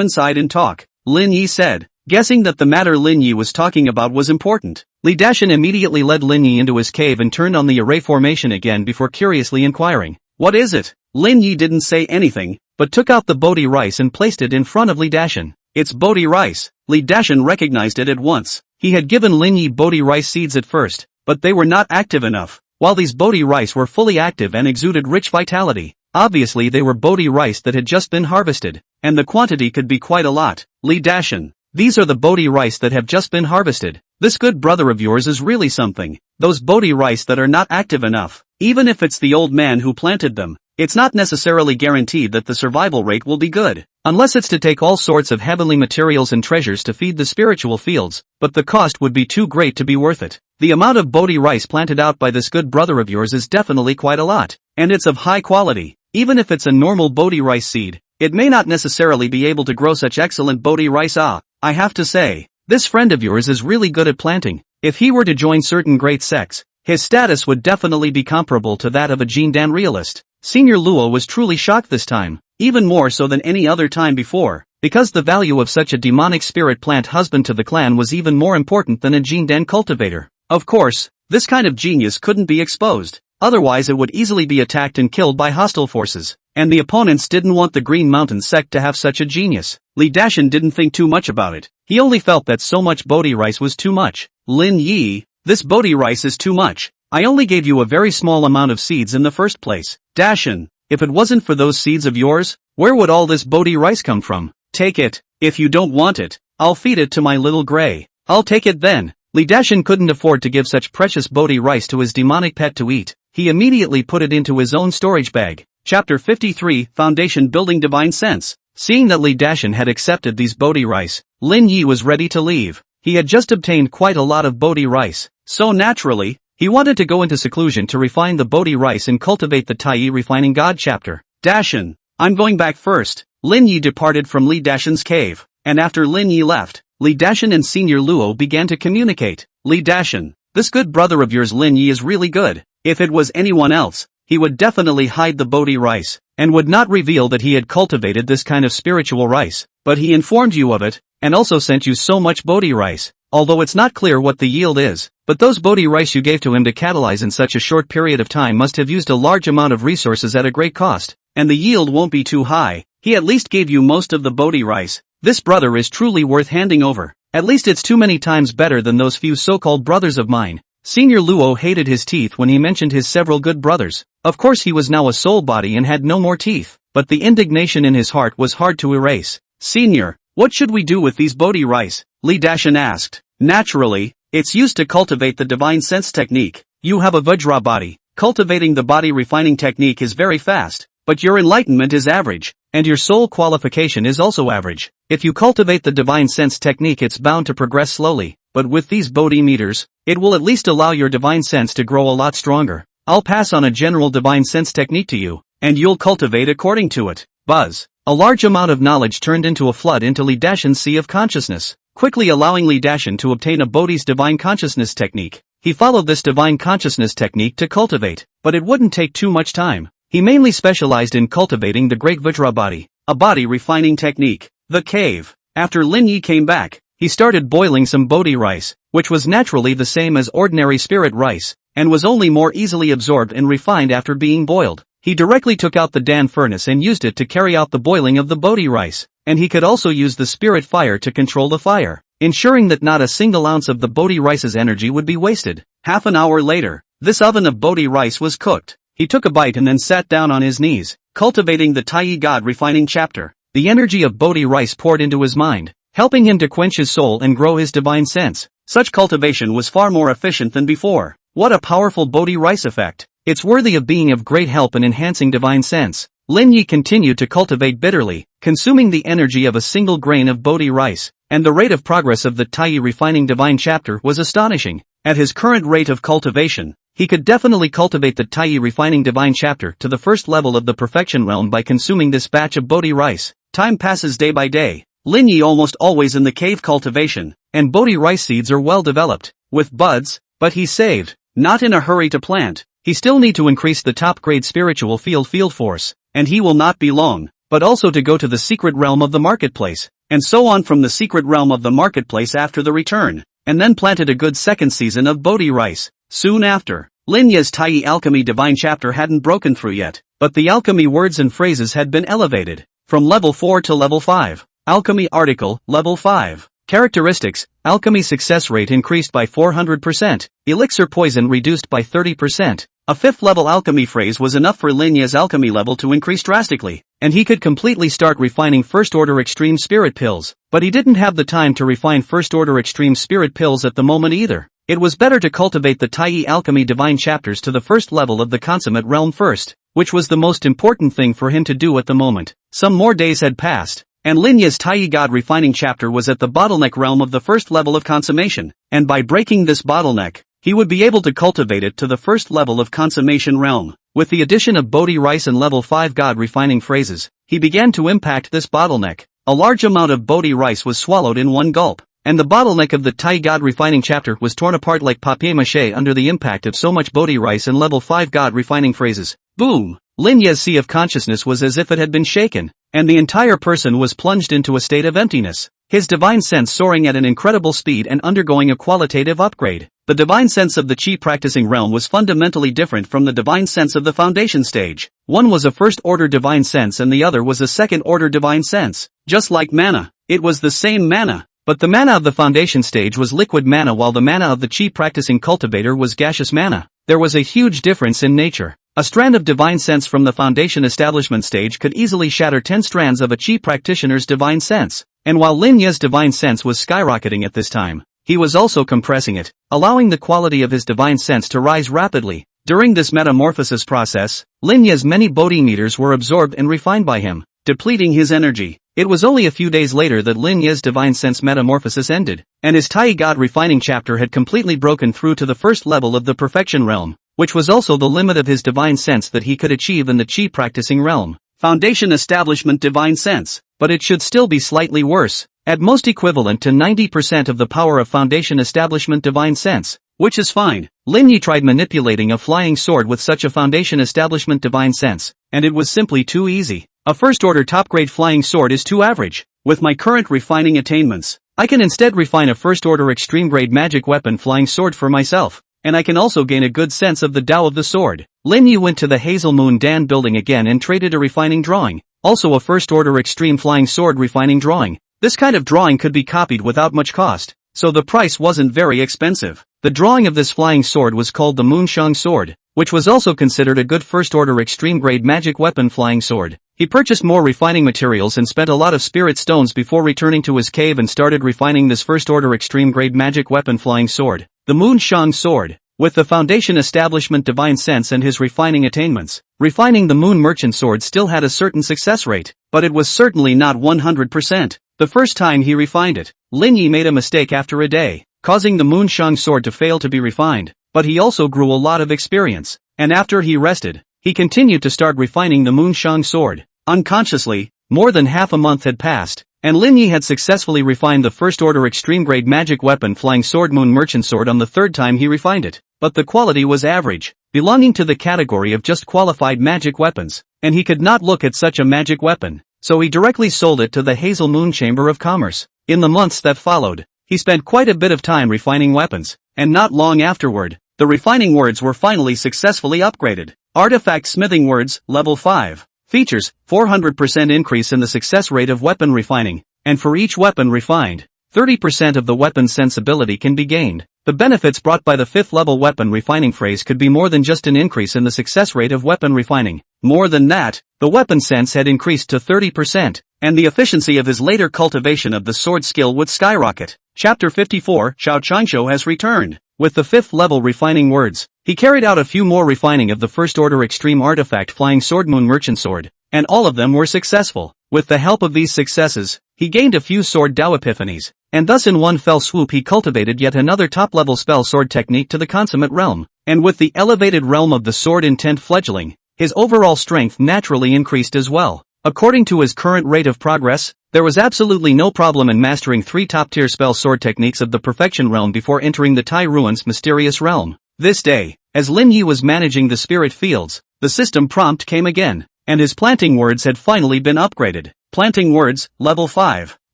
inside and talk, Lin Yi said, guessing that the matter Lin Yi was talking about was important. Li Dashan immediately led Lin Yi into his cave and turned on the array formation again before curiously inquiring, what is it? Lin Yi didn't say anything, but took out the Bodhi rice and placed it in front of Li Dashan. It's Bodhi rice. Li Dashan recognized it at once. He had given Lin Yi Bodhi rice seeds at first, but they were not active enough, while these Bodhi rice were fully active and exuded rich vitality. Obviously they were Bodhi rice that had just been harvested, and the quantity could be quite a lot. Li Dashan, these are the Bodhi rice that have just been harvested. This good brother of yours is really something. Those Bodhi rice that are not active enough, even if it's the old man who planted them, it's not necessarily guaranteed that the survival rate will be good, unless it's to take all sorts of heavenly materials and treasures to feed the spiritual fields, but the cost would be too great to be worth it. The amount of Bodhi rice planted out by this good brother of yours is definitely quite a lot, and it's of high quality. Even if it's a normal Bodhi rice seed, it may not necessarily be able to grow such excellent Bodhi rice. I have to say, this friend of yours is really good at planting. If he were to join certain great sects, his status would definitely be comparable to that of a Jindan realist. Senior Luo was truly shocked this time, even more so than any other time before, because the value of such a demonic spirit plant husband to the clan was even more important than a Jindan cultivator. Of course, this kind of genius couldn't be exposed, otherwise it would easily be attacked and killed by hostile forces, and the opponents didn't want the Green Mountain sect to have such a genius. Li Dashan didn't think too much about it, he only felt that so much Bodhi rice was too much. Lin Yi, this Bodhi rice is too much. I only gave you a very small amount of seeds in the first place. Dashan, if it wasn't for those seeds of yours, where would all this Bodhi rice come from? Take it. If you don't want it, I'll feed it to my little gray. I'll take it then. Li Dashan couldn't afford to give such precious Bodhi rice to his demonic pet to eat. He immediately put it into his own storage bag. Chapter 53, Foundation Building Divine Sense. Seeing that Li Dashan had accepted these Bodhi rice, Lin Yi was ready to leave. He had just obtained quite a lot of Bodhi rice, so naturally, he wanted to go into seclusion to refine the Bodhi rice and cultivate the Tai Refining God chapter. Dashan, I'm going back first. Lin Yi departed from Li Dashan's cave, and after Lin Yi left, Li Dashan and Senior Luo began to communicate. Li Dashan, this good brother of yours Lin Yi is really good. If it was anyone else, he would definitely hide the Bodhi rice, and would not reveal that he had cultivated this kind of spiritual rice, but he informed you of it, and also sent you so much Bodhi rice. Although it's not clear what the yield is, but those Bodhi rice you gave to him to catalyze in such a short period of time must have used a large amount of resources at a great cost, and the yield won't be too high. He at least gave you most of the Bodhi rice. This brother is truly worth handing over. At least it's too many times better than those few so-called brothers of mine. Senior Luo hated his teeth when he mentioned his several good brothers. Of course he was now a soul body and had no more teeth, but the indignation in his heart was hard to erase. Senior, what should we do with these Bodhi rice? Li Dashan asked. Naturally, it's used to cultivate the divine sense technique. You have a Vajra body. Cultivating the body refining technique is very fast, but your enlightenment is average, and your soul qualification is also average. If you cultivate the divine sense technique it's bound to progress slowly, but with these Bodhi meters, it will at least allow your divine sense to grow a lot stronger. I'll pass on a general divine sense technique to you, and you'll cultivate according to it. Buzz. A large amount of knowledge turned into a flood into Li Dashan's sea of consciousness, quickly allowing Li Dashan to obtain a Bodhi's divine consciousness technique. He followed this divine consciousness technique to cultivate, but it wouldn't take too much time. He mainly specialized in cultivating the great Vajra body, a body refining technique. The cave. After Lin Yi came back, he started boiling some Bodhi rice, which was naturally the same as ordinary spirit rice, and was only more easily absorbed and refined after being boiled. He directly took out the Dan furnace and used it to carry out the boiling of the Bodhi rice, and he could also use the spirit fire to control the fire. ensuring that not a single ounce of the Bodhi rice's energy would be wasted. Half an hour later, this oven of Bodhi rice was cooked. He took a bite and then sat down on his knees, cultivating the Tai God refining chapter. The energy of Bodhi rice poured into his mind, helping him to quench his soul and grow his divine sense. Such cultivation was far more efficient than before. What a powerful Bodhi rice effect! It's worthy of being of great help in enhancing divine sense. Lin Yi continued to cultivate bitterly, consuming the energy of a single grain of Bodhi rice, and the rate of progress of the Tai refining divine chapter was astonishing. At his current rate of cultivation, he could definitely cultivate the Tai refining divine chapter to the first level of the perfection realm by consuming this batch of Bodhi rice. Time passes day by day. Lin Yi almost always in the cave cultivation, and Bodhi rice seeds are well developed, with buds, but he's saved, not in a hurry to plant. He still need to increase the top grade spiritual field force, and he will not be long, but also to go to the secret realm of the marketplace, and so on from the secret realm of the marketplace after the return, and then planted a good second season of Bodhi rice. Soon after, Lin Yi's Tai alchemy divine chapter hadn't broken through yet, but the alchemy words and phrases had been elevated, from level 4 to level 5. Alchemy article, level 5. Characteristics, alchemy success rate increased by 400%, elixir poison reduced by 30%. A 5th level alchemy phrase was enough for Lin Yi's alchemy level to increase drastically, and he could completely start refining first order extreme spirit pills, but he didn't have the time to refine first order extreme spirit pills at the moment either. It was better to cultivate the Tai alchemy divine chapters to the first level of the consummate realm first, which was the most important thing for him to do at the moment. Some more days had passed, and Lin Yi's Tai God refining chapter was at the bottleneck realm of the first level of consummation, and by breaking this bottleneck, he would be able to cultivate it to the first level of consummation realm. With the addition of Bodhi rice and level 5 God refining phrases, he began to impact this bottleneck. A large amount of Bodhi rice was swallowed in one gulp, and the bottleneck of the Tai God refining chapter was torn apart like papier-mâché under the impact of so much Bodhi rice and level 5 God refining phrases. Boom! Lin Yi's sea of consciousness was as if it had been shaken, and the entire person was plunged into a state of emptiness, his divine sense soaring at an incredible speed and undergoing a qualitative upgrade. The divine sense of the Qi practicing realm was fundamentally different from the divine sense of the foundation stage. One was a first-order divine sense and the other was a second-order divine sense. Just like mana, it was the same mana, but the mana of the foundation stage was liquid mana while the mana of the Qi practicing cultivator was gaseous mana. There was a huge difference in nature. A strand of divine sense from the foundation establishment stage could easily shatter 10 strands of a Qi practitioner's divine sense, and while Lin Yi's divine sense was skyrocketing at this time, he was also compressing it, allowing the quality of his divine sense to rise rapidly. During this metamorphosis process, Lin Yi's many Bodhi meters were absorbed and refined by him, depleting his energy. It was only a few days later that Lin Yi's divine sense metamorphosis ended, and his Tai God refining chapter had completely broken through to the first level of the perfection realm, which was also the limit of his divine sense that he could achieve in the Qi practicing realm. Foundation establishment divine sense, but it should still be slightly worse, at most equivalent to 90% of the power of foundation establishment divine sense, which is fine. Lin Yi tried manipulating a flying sword with such a foundation establishment divine sense, and it was simply too easy. A first-order top-grade flying sword is too average. With my current refining attainments, I can instead refine a first-order extreme-grade magic weapon flying sword for myself, and I can also gain a good sense of the Tao of the sword. Lin Yi went to the Hazel Moon Dan building again and traded a refining drawing, also a first-order extreme flying sword refining drawing. This kind of drawing could be copied without much cost, so the price wasn't very expensive. The drawing of this flying sword was called the Moonshang sword, which was also considered a good first-order extreme-grade magic weapon flying sword. He purchased more refining materials and spent a lot of spirit stones before returning to his cave and started refining this first-order extreme-grade magic weapon flying sword, the Moonshang sword. With the foundation establishment divine sense and his refining attainments, refining the Moon Merchant sword still had a certain success rate, but it was certainly not 100%. The first time he refined it, Lin Yi made a mistake after a day, causing the Moonshang sword to fail to be refined, but he also grew a lot of experience, and after he rested, he continued to start refining the Moonshang sword. Unconsciously, more than half a month had passed, and Lin Yi had successfully refined the first-order extreme-grade magic weapon flying sword Moon Merchant sword on the third time he refined it, but the quality was average, belonging to the category of just qualified magic weapons, and he could not look at such a magic weapon, so he directly sold it to the Hazel Moon Chamber of Commerce. In the months that followed, he spent quite a bit of time refining weapons, and not long afterward, the refining words were finally successfully upgraded. Artifact smithing words, level 5. Features, 400% increase in the success rate of weapon refining, and for each weapon refined, 30% of the weapon's sensibility can be gained. The benefits brought by the 5th level weapon refining phrase could be more than just an increase in the success rate of weapon refining. More than that, the weapon sense had increased to 30%, and the efficiency of his later cultivation of the sword skill would skyrocket. Chapter 54, Xiao Qingshu has returned. With the 5th level refining words, he carried out a few more refining of the first order extreme artifact flying sword moon merchant sword, and all of them were successful. With the help of these successes, he gained a few sword Dao epiphanies, and thus in one fell swoop he cultivated yet another top-level spell sword technique to the consummate realm, and with the elevated realm of the sword intent fledgling, his overall strength naturally increased as well. According to his current rate of progress, there was absolutely no problem in mastering 3 top-tier spell sword techniques of the perfection realm before entering the Tai Ruin's mysterious realm. This day, as Lin Yi was managing the spirit fields, the system prompt came again, and his planting words had finally been upgraded. Planting words, level 5.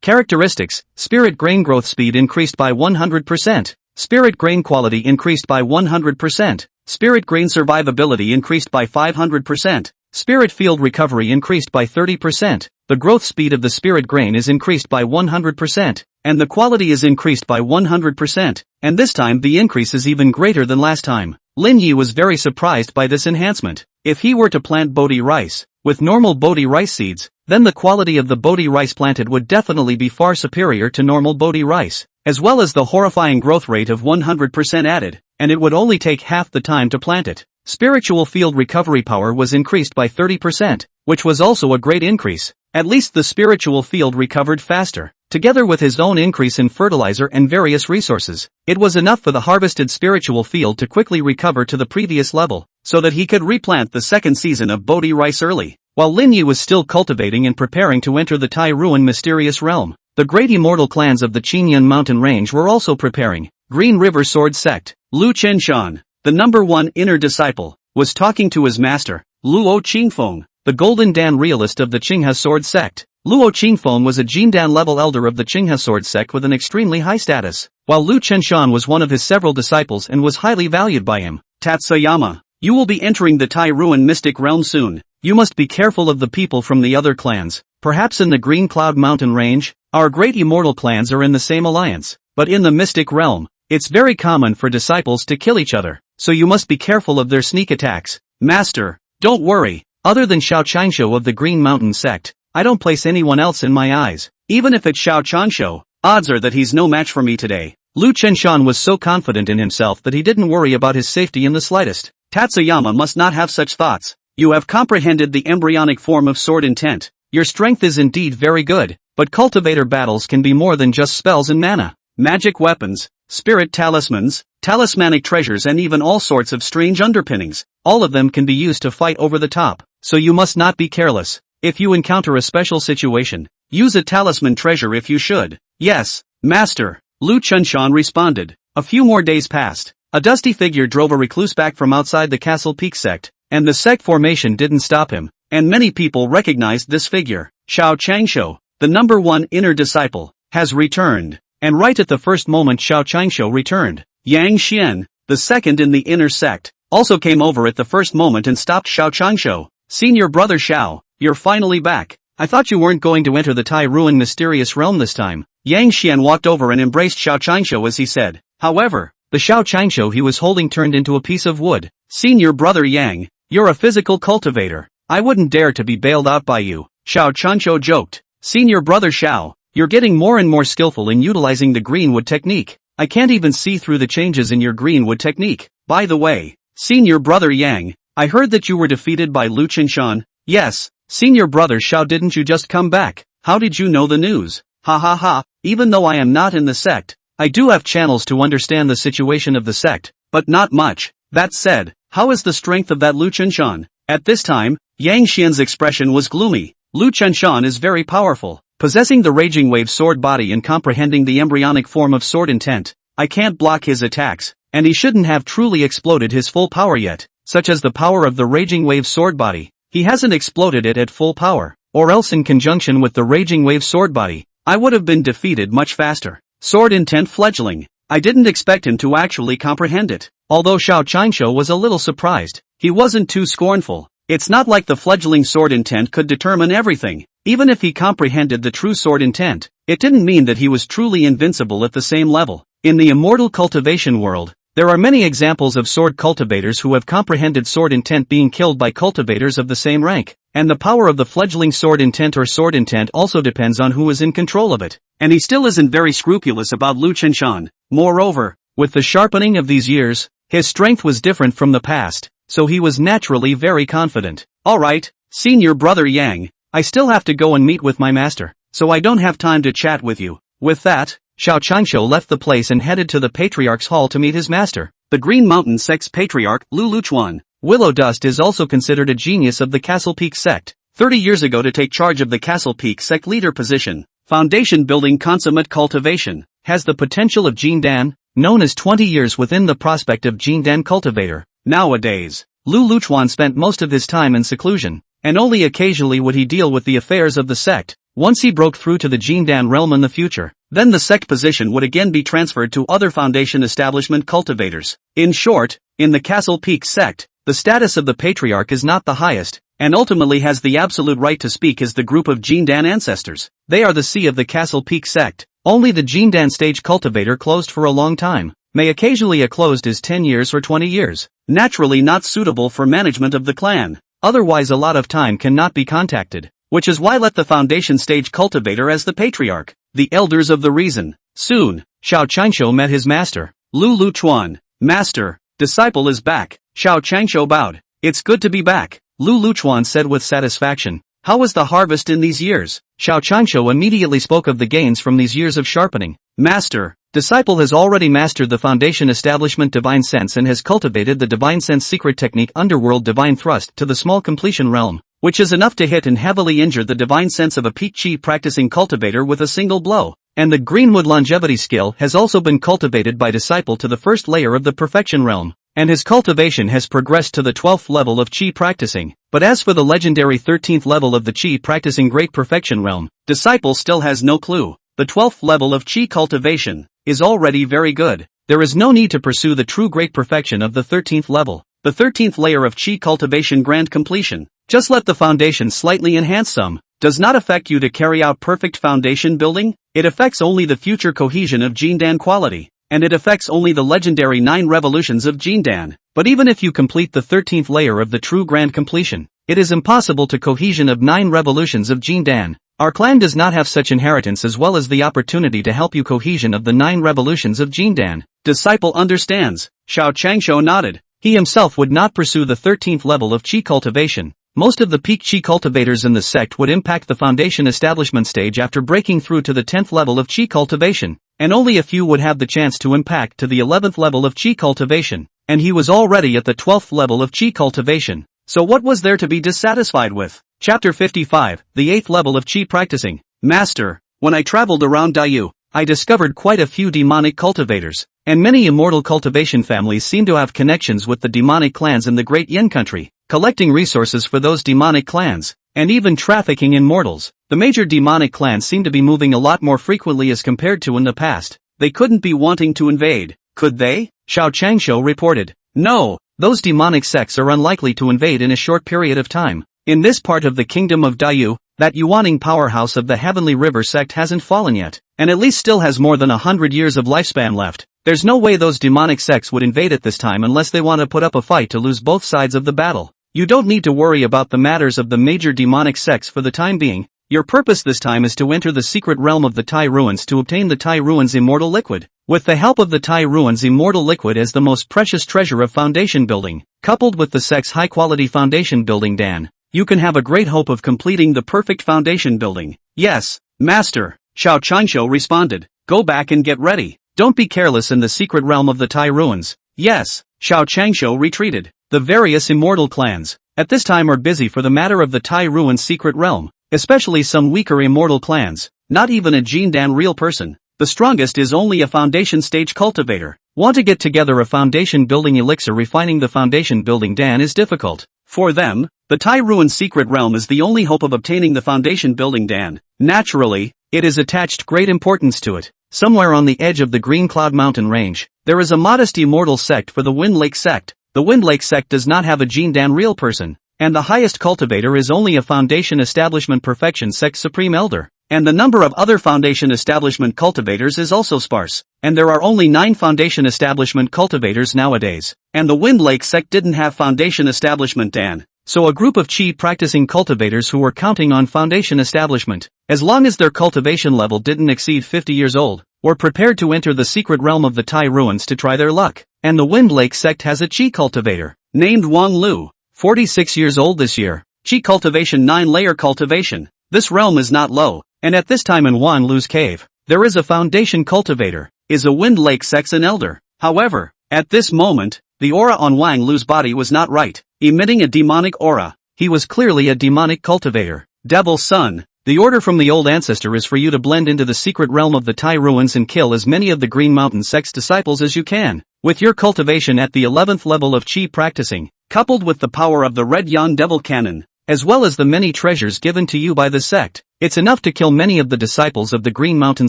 Characteristics, spirit grain growth speed increased by 100%. Spirit grain quality increased by 100%. Spirit grain survivability increased by 500%. Spirit field recovery increased by 30%. The growth speed of the spirit grain is increased by 100%, and the quality is increased by 100%, and this time the increase is even greater than last time. Lin Yi was very surprised by this enhancement. If he were to plant Bodhi rice, with normal Bodhi rice seeds, then the quality of the Bodhi rice planted would definitely be far superior to normal Bodhi rice, as well as the horrifying growth rate of 100% added, and it would only take half the time to plant it. Spiritual field recovery power was increased by 30%, which was also a great increase. At least the spiritual field recovered faster. Together with his own increase in fertilizer and various resources, it was enough for the harvested spiritual field to quickly recover to the previous level, so that he could replant the second season of Bodhi rice early. While Lin Yi was still cultivating and preparing to enter the Tai Ruin mysterious realm, the great immortal clans of the Qingyun mountain range were also preparing. Green River Sword Sect. Lu Chenshan, the number 1 inner disciple, was talking to his master, Luo Qingfeng, the Golden Dan realist of the Qinghe Sword Sect. Luo Qingfeng was a Jindan level elder of the Qinghe Sword Sect with an extremely high status, while Lu Chenshan was one of his several disciples and was highly valued by him. Tatsuyama, you will be entering the Tai Ruin mystic realm soon. You must be careful of the people from the other clans. Perhaps in the Green Cloud Mountain range, our great immortal clans are in the same alliance, but in the mystic realm, it's very common for disciples to kill each other, so you must be careful of their sneak attacks. Master, don't worry, other than Xiao Qingshu of the Green Mountain sect, I don't place anyone else in my eyes. Even if it's Xiao Qingshu, odds are that he's no match for me today. Lu Chenshan was so confident in himself that he didn't worry about his safety in the slightest. Tatsuyama must not have such thoughts. You have comprehended the embryonic form of sword intent. Your strength is indeed very good, but cultivator battles can be more than just spells and mana. Magic weapons, spirit talismans, talismanic treasures and even all sorts of strange underpinnings, all of them can be used to fight over the top, so you must not be careless. If you encounter a special situation, use a talisman treasure if you should. Yes, master, Lu Chenshan responded. A few more days passed. A dusty figure drove a recluse back from outside the Castle Peak sect, and the sect formation didn't stop him, and many people recognized this figure. Xiao Qingshu, the number 1 inner disciple, has returned. And right at the first moment Xiao Qingshu returned, Yang Xian, the second in the inner sect, also came over at the first moment and stopped Xiao Qingshu. Senior brother Xiao, you're finally back. I thought you weren't going to enter the Tai Ruin mysterious realm this time. Yang Xian walked over and embraced Xiao Qingshu as he said. However, the Xiao Qingshu he was holding turned into a piece of wood. Senior brother Yang, you're a physical cultivator. I wouldn't dare to be bailed out by you. Xiao Qingshu joked. Senior brother Xiao, you're getting more and more skillful in utilizing the greenwood technique. I can't even see through the changes in your greenwood technique. By the way, senior brother Yang, I heard that you were defeated by Lu Chenshan. Yes, senior brother Xiao, didn't you just come back? How did you know the news? Ha ha ha, even though I am not in the sect, I do have channels to understand the situation of the sect, but not much. That said, how is the strength of that Lu Chenshan? At this time, Yang Xian's expression was gloomy. Lu Chenshan is very powerful, possessing the Raging Wave sword body and comprehending the embryonic form of sword intent. I can't block his attacks, and he shouldn't have truly exploded his full power yet, such as the power of the Raging Wave sword body. He hasn't exploded it at full power, or else in conjunction with the Raging Wave sword body, I would have been defeated much faster. Sword intent fledgling. I didn't expect him to actually comprehend it. Although Xiao Qingshu was a little surprised, he wasn't too scornful. It's not like the fledgling sword intent could determine everything. Even if he comprehended the true sword intent, it didn't mean that he was truly invincible at the same level. In the immortal cultivation world, there are many examples of sword cultivators who have comprehended sword intent being killed by cultivators of the same rank, and the power of the fledgling sword intent or sword intent also depends on who is in control of it, and he still isn't very scrupulous about Lu Chenshan. Moreover, with the sharpening of these years, his strength was different from the past, so he was naturally very confident. Alright, senior brother Yang, I still have to go and meet with my master, so I don't have time to chat with you. With that, Xiao Changshu left the place and headed to the Patriarch's Hall to meet his master, the Green Mountain Sect's Patriarch, Lu Luchuan. Willow Dust is also considered a genius of the Castle Peak sect. 30 years ago to take charge of the Castle Peak sect leader position, foundation building consummate cultivation, has the potential of Jindan, known as 20 years within the prospect of Jindan cultivator. Nowadays, Lu Luchuan spent most of his time in seclusion, and only occasionally would he deal with the affairs of the sect. Once he broke through to the Jindan realm in the future, then the sect position would again be transferred to other foundation establishment cultivators. In short, in the Castle Peak sect, the status of the Patriarch is not the highest, and ultimately has the absolute right to speak as the group of Jindan ancestors. They are the C of the Castle Peak sect. Only the Jindan stage cultivator closed for a long time, may occasionally a closed is 10 years or 20 years, naturally not suitable for management of the clan, otherwise a lot of time cannot be contacted. Which is why let the foundation stage cultivator as the Patriarch, the elders of the reason. Soon, Xiao Changshu met his master, Lu Luchuan. Master, disciple is back. Xiao Changshu bowed. It's good to be back, Lu Luchuan said with satisfaction. How was the harvest in these years? Xiao Changshu immediately spoke of the gains from these years of sharpening. Master, disciple has already mastered the foundation establishment divine sense and has cultivated the divine sense secret technique underworld divine thrust to the small completion realm, which is enough to hit and heavily injure the divine sense of a peak chi practicing cultivator with a single blow. And the Greenwood longevity skill has also been cultivated by disciple to the first layer of the perfection realm, and his cultivation has progressed to the 12th level of chi practicing. But as for the legendary 13th level of the chi practicing great perfection realm, disciple still has no clue. The 12th level of chi cultivation is already very good. There is no need to pursue the true great perfection of the 13th level. The 13th layer of chi cultivation grand completion. Just let the foundation slightly enhance some. Does not affect you to carry out perfect foundation building. It affects only the future cohesion of Jindan quality, and it affects only the legendary 9 revolutions of Jindan. But even if you complete the 13th layer of the true grand completion, it is impossible to cohesion of 9 revolutions of Jindan. Our clan does not have such inheritance as well as the opportunity to help you cohesion of the 9 revolutions of Jindan. Disciple understands. Xiao Changshu nodded. He himself would not pursue the 13th level of chi cultivation. Most of the peak chi cultivators in the sect would impact the foundation establishment stage after breaking through to the 10th level of chi cultivation, and only a few would have the chance to impact to the 11th level of chi cultivation, and he was already at the 12th level of chi cultivation. So what was there to be dissatisfied with? Chapter 55, the 8th level of chi practicing. Master, when I traveled around Dayu, I discovered quite a few demonic cultivators, and many immortal cultivation families seem to have connections with the demonic clans in the Great Yin country, collecting resources for those demonic clans, and even trafficking in mortals. The major demonic clans seem to be moving a lot more frequently as compared to in the past. They couldn't be wanting to invade, could they? Xiao Changshu reported. No, those demonic sects are unlikely to invade in a short period of time. In this part of the kingdom of Dayu, that Yuaning powerhouse of the Heavenly River sect hasn't fallen yet, and at least still has more than 100 years of lifespan left. There's no way those demonic sects would invade at this time unless they want to put up a fight to lose both sides of the battle. You don't need to worry about the matters of the major demonic sects for the time being. Your purpose this time is to enter the secret realm of the Tai Ruins to obtain the Tai Ruins Immortal Liquid. With the help of the Tai Ruins Immortal Liquid as the most precious treasure of foundation building, coupled with the sect's high-quality foundation building Dan, you can have a great hope of completing the perfect foundation building. Yes, Master, Xiao Changshu responded. Go back and get ready. Don't be careless in the secret realm of the Tai Ruins. Yes, Xiao Changshu retreated. The various immortal clans, at this time are busy for the matter of the Tai Ruins secret realm, especially some weaker immortal clans, not even a Jindan real person. The strongest is only a foundation stage cultivator. Want to get together a foundation building elixir refining the foundation building Dan is difficult. For them, the Tai Ruins secret realm is the only hope of obtaining the foundation building Dan. Naturally, it is attached great importance to it. Somewhere on the edge of the Green Cloud Mountain range, there is a modest immortal sect for the Wind Lake sect. The Wind Lake sect does not have a Jindan real person, and the highest cultivator is only a foundation establishment perfection sect supreme elder. and the number of other Foundation Establishment cultivators is also sparse, and there are only 9 Foundation Establishment cultivators nowadays, and the Wind Lake sect didn't have Foundation Establishment Dan. So a group of Chi practicing cultivators who were counting on Foundation Establishment, as long as their cultivation level didn't exceed 50 years old, were prepared to enter the secret realm of the Tai ruins to try their luck. And the Wind Lake sect has a Chi cultivator, named Wang Lu, 46 years old this year. Chi cultivation 9-layer cultivation. This realm is not low, and at this time in Wang Lu's cave, there is a foundation cultivator, is a Wind Lake sect's an elder. However, at this moment, the aura on Wang Lu's body was not right, emitting a demonic aura. He was clearly a demonic cultivator. Devil's Son. The order from the old ancestor is for you to blend into the secret realm of the Tai ruins and kill as many of the Green Mountain sect's disciples as you can. With your cultivation at the 11th level of Chi practicing, coupled with the power of the Red Yan Devil Cannon, as well as the many treasures given to you by the sect, it's enough to kill many of the disciples of the Green Mountain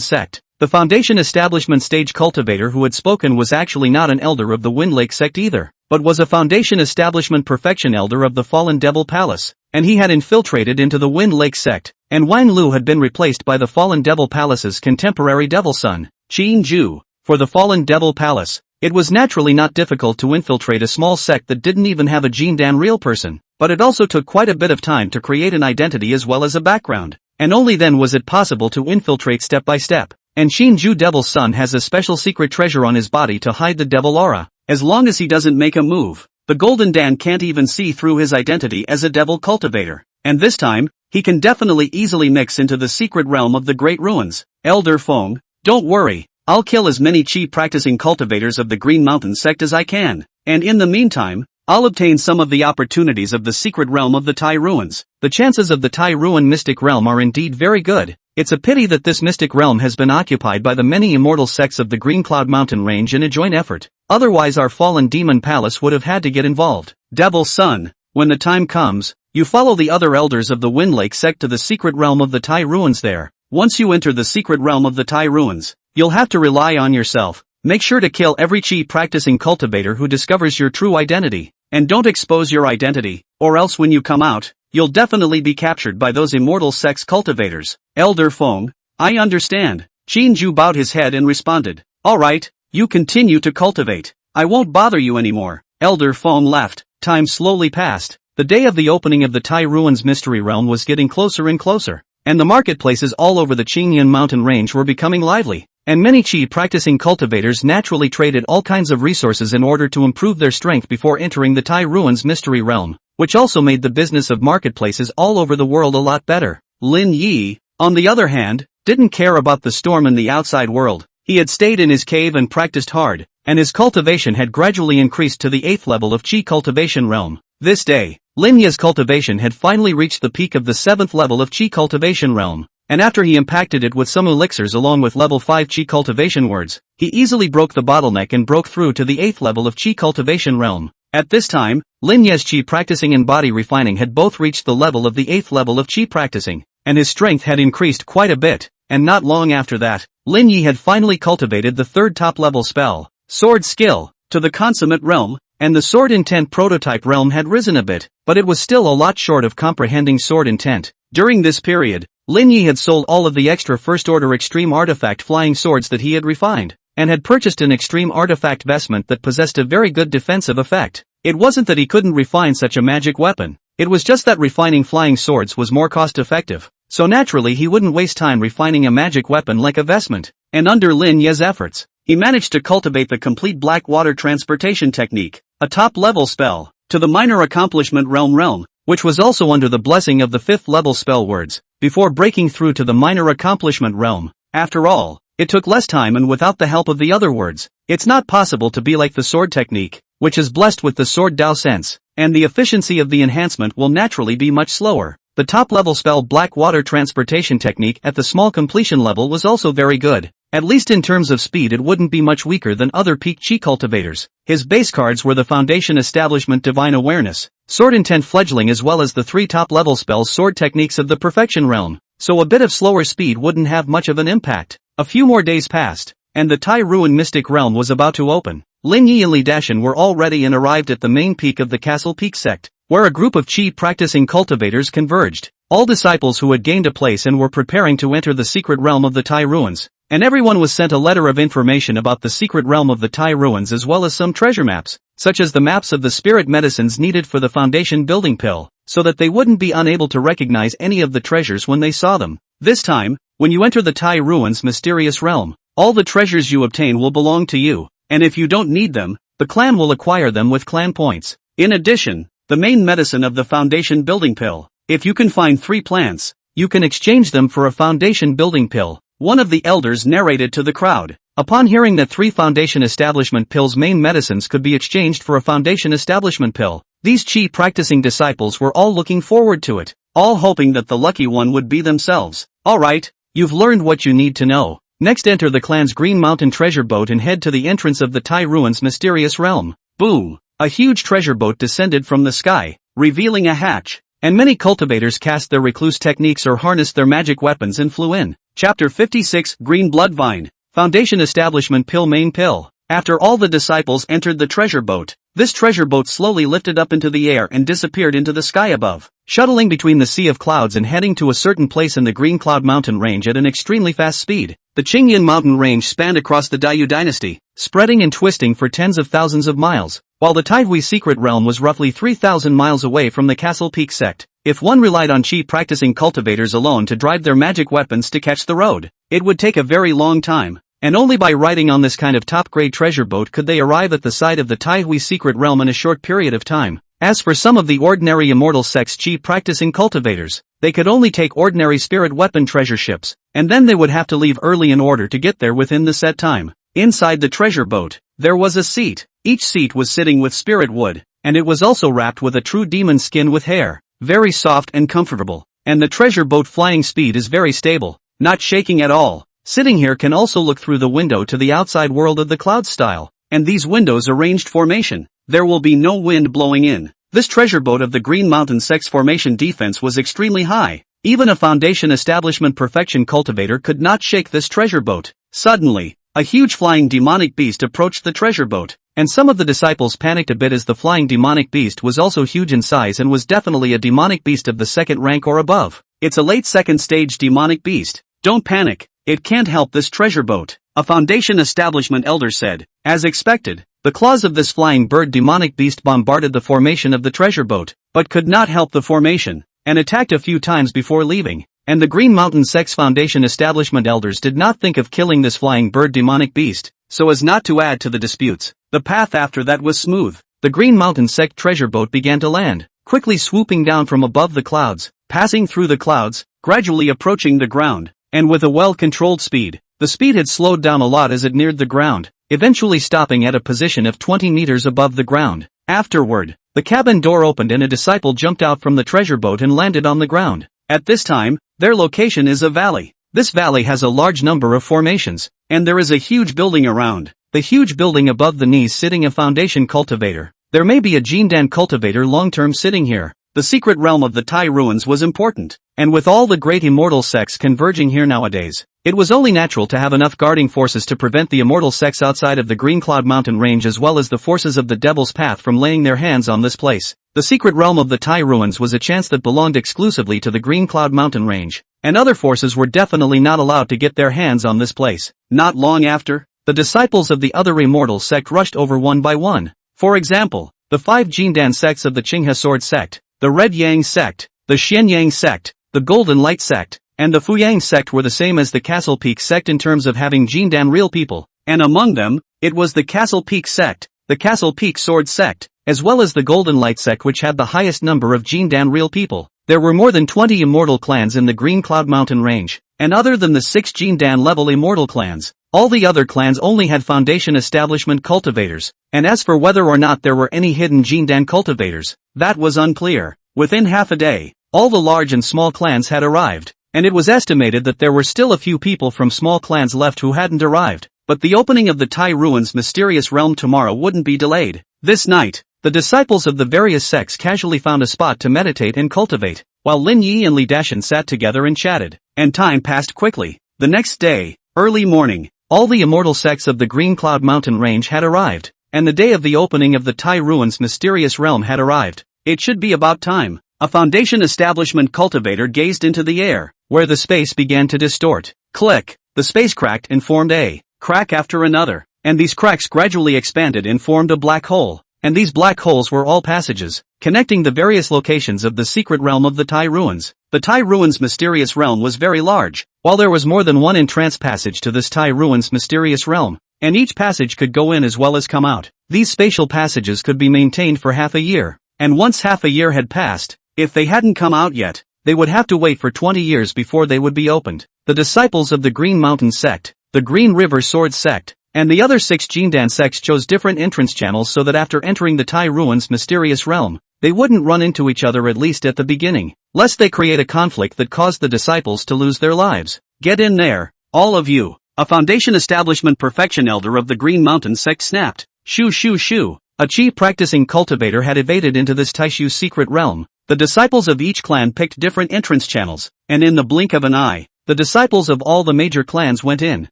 sect. The Foundation Establishment stage cultivator who had spoken was actually not an elder of the Wind Lake sect either, but was a Foundation Establishment perfection elder of the Fallen Devil Palace, and he had infiltrated into the Wind Lake sect, and Wang Lu had been replaced by the Fallen Devil Palace's contemporary devil son, Qin Ju. For the Fallen Devil Palace, it was naturally not difficult to infiltrate a small sect that didn't even have a Jin Dan real person, but it also took quite a bit of time to create an identity as well as a background, and only then was it possible to infiltrate step by step. And Qin Ju Devil's son has a special secret treasure on his body to hide the devil aura. As long as he doesn't make a move, the Golden Dan can't even see through his identity as a devil cultivator. And this time, he can definitely easily mix into the secret realm of the Great Ruins. Elder Feng, don't worry, I'll kill as many Chi practicing cultivators of the Green Mountain sect as I can, and in the meantime, I'll obtain some of the opportunities of the secret realm of the Tai ruins. The chances of the Tai ruin mystic realm are indeed very good. It's a pity that this mystic realm has been occupied by the many immortal sects of the Green Cloud Mountain range in a joint effort. Otherwise our fallen demon palace would have had to get involved. Devil's Son, when the time comes, you follow the other elders of the Wind Lake sect to the secret realm of the Tai ruins there. Once you enter the secret realm of the Tai ruins, you'll have to rely on yourself. Make sure to kill every Chi practicing cultivator who discovers your true identity. And don't expose your identity, or else when you come out, you'll definitely be captured by those immortal sex cultivators. Elder Feng, I understand. Qin Ju bowed his head and responded, alright, you continue to cultivate. I won't bother you anymore. Elder Feng left. Time slowly passed. The day of the opening of the Tai Ruins Mystery Realm was getting closer and closer, and the marketplaces all over the Qingyan mountain range were becoming lively. And many Chi practicing cultivators naturally traded all kinds of resources in order to improve their strength before entering the Tai Ruins Mystery Realm, which also made the business of marketplaces all over the world a lot better. Lin Yi, on the other hand, didn't care about the storm in the outside world. He had stayed in his cave and practiced hard, and his cultivation had gradually increased to the 8th level of Chi cultivation realm. This day, Lin Yi's cultivation had finally reached the peak of the 7th level of Chi cultivation realm. And after he impacted it with some elixirs along with level 5 Chi cultivation words, he easily broke the bottleneck and broke through to the 8th level of Chi cultivation realm. At this time, Lin Ye's Chi practicing and body refining had both reached the level of the 8th level of Chi practicing, and his strength had increased quite a bit, and not long after that, Lin Yi had finally cultivated the 3rd top level spell, Sword Skill, to the consummate realm, and the Sword Intent prototype realm had risen a bit, but it was still a lot short of comprehending Sword Intent. During this period, Lin Yi had sold all of the extra first-order extreme artifact flying swords that he had refined, and had purchased an extreme artifact vestment that possessed a very good defensive effect. It wasn't that he couldn't refine such a magic weapon, it was just that refining flying swords was more cost-effective, so naturally he wouldn't waste time refining a magic weapon like a vestment. And under Lin Ye's efforts, he managed to cultivate the complete black water transportation technique, a top-level spell, to the minor accomplishment realm, which was also under the blessing of the 5th level spell words, before breaking through to the minor accomplishment realm. After all, it took less time and without the help of the other words. It's not possible to be like the sword technique, which is blessed with the sword Dao sense, and the efficiency of the enhancement will naturally be much slower. The top level spell black water transportation technique at the small completion level was also very good. At least in terms of speed it wouldn't be much weaker than other peak Chi cultivators. His base cards were the Foundation Establishment Divine Awareness, Sword Intent Fledgling as well as the 3 top level spells sword techniques of the Perfection Realm, so a bit of slower speed wouldn't have much of an impact. A few more days passed, and the Tai Ruin Mystic Realm was about to open. Lin Yi and Li Dashan were all ready and arrived at the main peak of the Castle Peak sect. where a group of chi practicing cultivators converged. All disciples who had gained a place and were preparing to enter the secret realm of the Tai ruins. And everyone was sent a letter of information about the secret realm of the Tai ruins as well as some treasure maps, such as the maps of the spirit medicines needed for the foundation building pill, so that they wouldn't be unable to recognize any of the treasures when they saw them. This time, when you enter the Tai ruins mysterious realm, all the treasures you obtain will belong to you, and if you don't need them, the clan will acquire them with clan points. In addition, the main medicine of the foundation building pill. If you can find 3 plants, you can exchange them for a foundation building pill. One of the elders narrated to the crowd. Upon hearing that 3 foundation establishment pills main medicines could be exchanged for a foundation establishment pill, these chi practicing disciples were all looking forward to it, all hoping that the lucky one would be themselves. Alright, you've learned what you need to know. Next enter the clan's Green Mountain treasure boat and head to the entrance of the Tai ruins mysterious realm. Boom! A huge treasure boat descended from the sky, revealing a hatch. And many cultivators cast their recluse techniques or harnessed their magic weapons and flew in. Chapter 56 Green Blood Vine. Foundation Establishment Pill Main Pill. After all the disciples entered the treasure boat, this treasure boat slowly lifted up into the air and disappeared into the sky above, shuttling between the sea of clouds and heading to a certain place in the Green Cloud Mountain Range at an extremely fast speed. The Qingyan Mountain Range spanned across the Dayu dynasty, spreading and twisting for tens of thousands of miles, while the Taihui secret realm was roughly 3,000 miles away from the Castle Peak sect. If one relied on chi practicing cultivators alone to drive their magic weapons to catch the road, it would take a very long time, and only by riding on this kind of top-grade treasure boat could they arrive at the site of the Taihui secret realm in a short period of time. As for some of the ordinary immortal sex chi practicing cultivators, they could only take ordinary spirit weapon treasure ships, and then they would have to leave early in order to get there within the set time. Inside the treasure boat, there was a seat. Each seat was sitting with spirit wood, and it was also wrapped with a true demon skin with hair, very soft and comfortable, and the treasure boat flying speed is very stable, not shaking at all. Sitting here can also look through the window to the outside world of the cloud style, and these windows arranged formation. There will be no wind blowing in. This treasure boat of the Green Mountain Sex formation defense was extremely high. Even a foundation establishment perfection cultivator could not shake this treasure boat. Suddenly, a huge flying demonic beast approached the treasure boat, and some of the disciples panicked a bit as the flying demonic beast was also huge in size and was definitely a demonic beast of the second rank or above. It's a late second stage demonic beast. Don't panic, it can't help this treasure boat, a foundation establishment elder said. As expected, the claws of this flying bird demonic beast bombarded the formation of the treasure boat, but could not help the formation, and attacked a few times before leaving. And the Green Mountain Sex Foundation establishment elders did not think of killing this flying bird demonic beast, so as not to add to the disputes. The path after that was smooth. The Green Mountain Sect treasure boat began to land, quickly swooping down from above the clouds, passing through the clouds, gradually approaching the ground, and with a well-controlled speed. The speed had slowed down a lot as it neared the ground, eventually stopping at a position of 20 meters above the ground. Afterward, the cabin door opened and a disciple jumped out from the treasure boat and landed on the ground. At this time, their location is a valley. This valley has a large number of formations, and there is a huge building around. The huge building above the knees sitting a foundation cultivator. There may be a Jindan cultivator long-term sitting here. The secret realm of the Tai ruins was important, and with all the great immortal sects converging here nowadays, it was only natural to have enough guarding forces to prevent the immortal sects outside of the Green Cloud Mountain Range as well as the forces of the Devil's Path from laying their hands on this place. The secret realm of the Tai ruins was a chance that belonged exclusively to the Green Cloud Mountain Range, and other forces were definitely not allowed to get their hands on this place. Not long after, the disciples of the other immortal sect rushed over one by one. For example, the 5 Jindan sects of the Qinghe Sword sect, the Red Yang sect, the Xianyang sect, the Golden Light sect, and the Fuyang sect were the same as the Castle Peak sect in terms of having Jindan real people, and among them, it was the Castle Peak sect, the Castle Peak Sword sect, as well as the Golden Light sect which had the highest number of Jindan real people. There were more than 20 immortal clans in the Green Cloud Mountain Range, and other than the 6 Jindan level immortal clans, all the other clans only had foundation establishment cultivators, and as for whether or not there were any hidden Jindan cultivators, that was unclear. Within half a day, all the large and small clans had arrived, and it was estimated that there were still a few people from small clans left who hadn't arrived, but the opening of the Tai ruins mysterious realm tomorrow wouldn't be delayed. This night, the disciples of the various sects casually found a spot to meditate and cultivate, while Lin Yi and Li Dashan sat together and chatted, and time passed quickly. The next day, early morning, all the immortal sects of the Green Cloud Mountain Range had arrived, and the day of the opening of the Tai ruins mysterious realm had arrived. It should be about time. A foundation establishment cultivator gazed into the air, where the space began to distort. Click. The space cracked and formed a crack after another, and these cracks gradually expanded and formed a black hole. And these black holes were all passages, connecting the various locations of the secret realm of the Tai ruins. The Tai ruins' mysterious realm was very large, while there was more than one entrance passage to this Tai ruins' mysterious realm, and each passage could go in as well as come out. These spatial passages could be maintained for half a year, and once half a year had passed, if they hadn't come out yet, they would have to wait for 20 years before they would be opened. The disciples of the Green Mountain sect, the Green River Sword sect, and the other 6 Jindan sects chose different entrance channels so that after entering the Tai ruins' mysterious realm, they wouldn't run into each other at least at the beginning, lest they create a conflict that caused the disciples to lose their lives. Get in there, all of you. A foundation establishment perfection elder of the Green Mountain sect snapped. Shoo shoo shoo. A chief practicing cultivator had evaded into this Taishu's secret realm. The disciples of each clan picked different entrance channels, and in the blink of an eye, the disciples of all the major clans went in.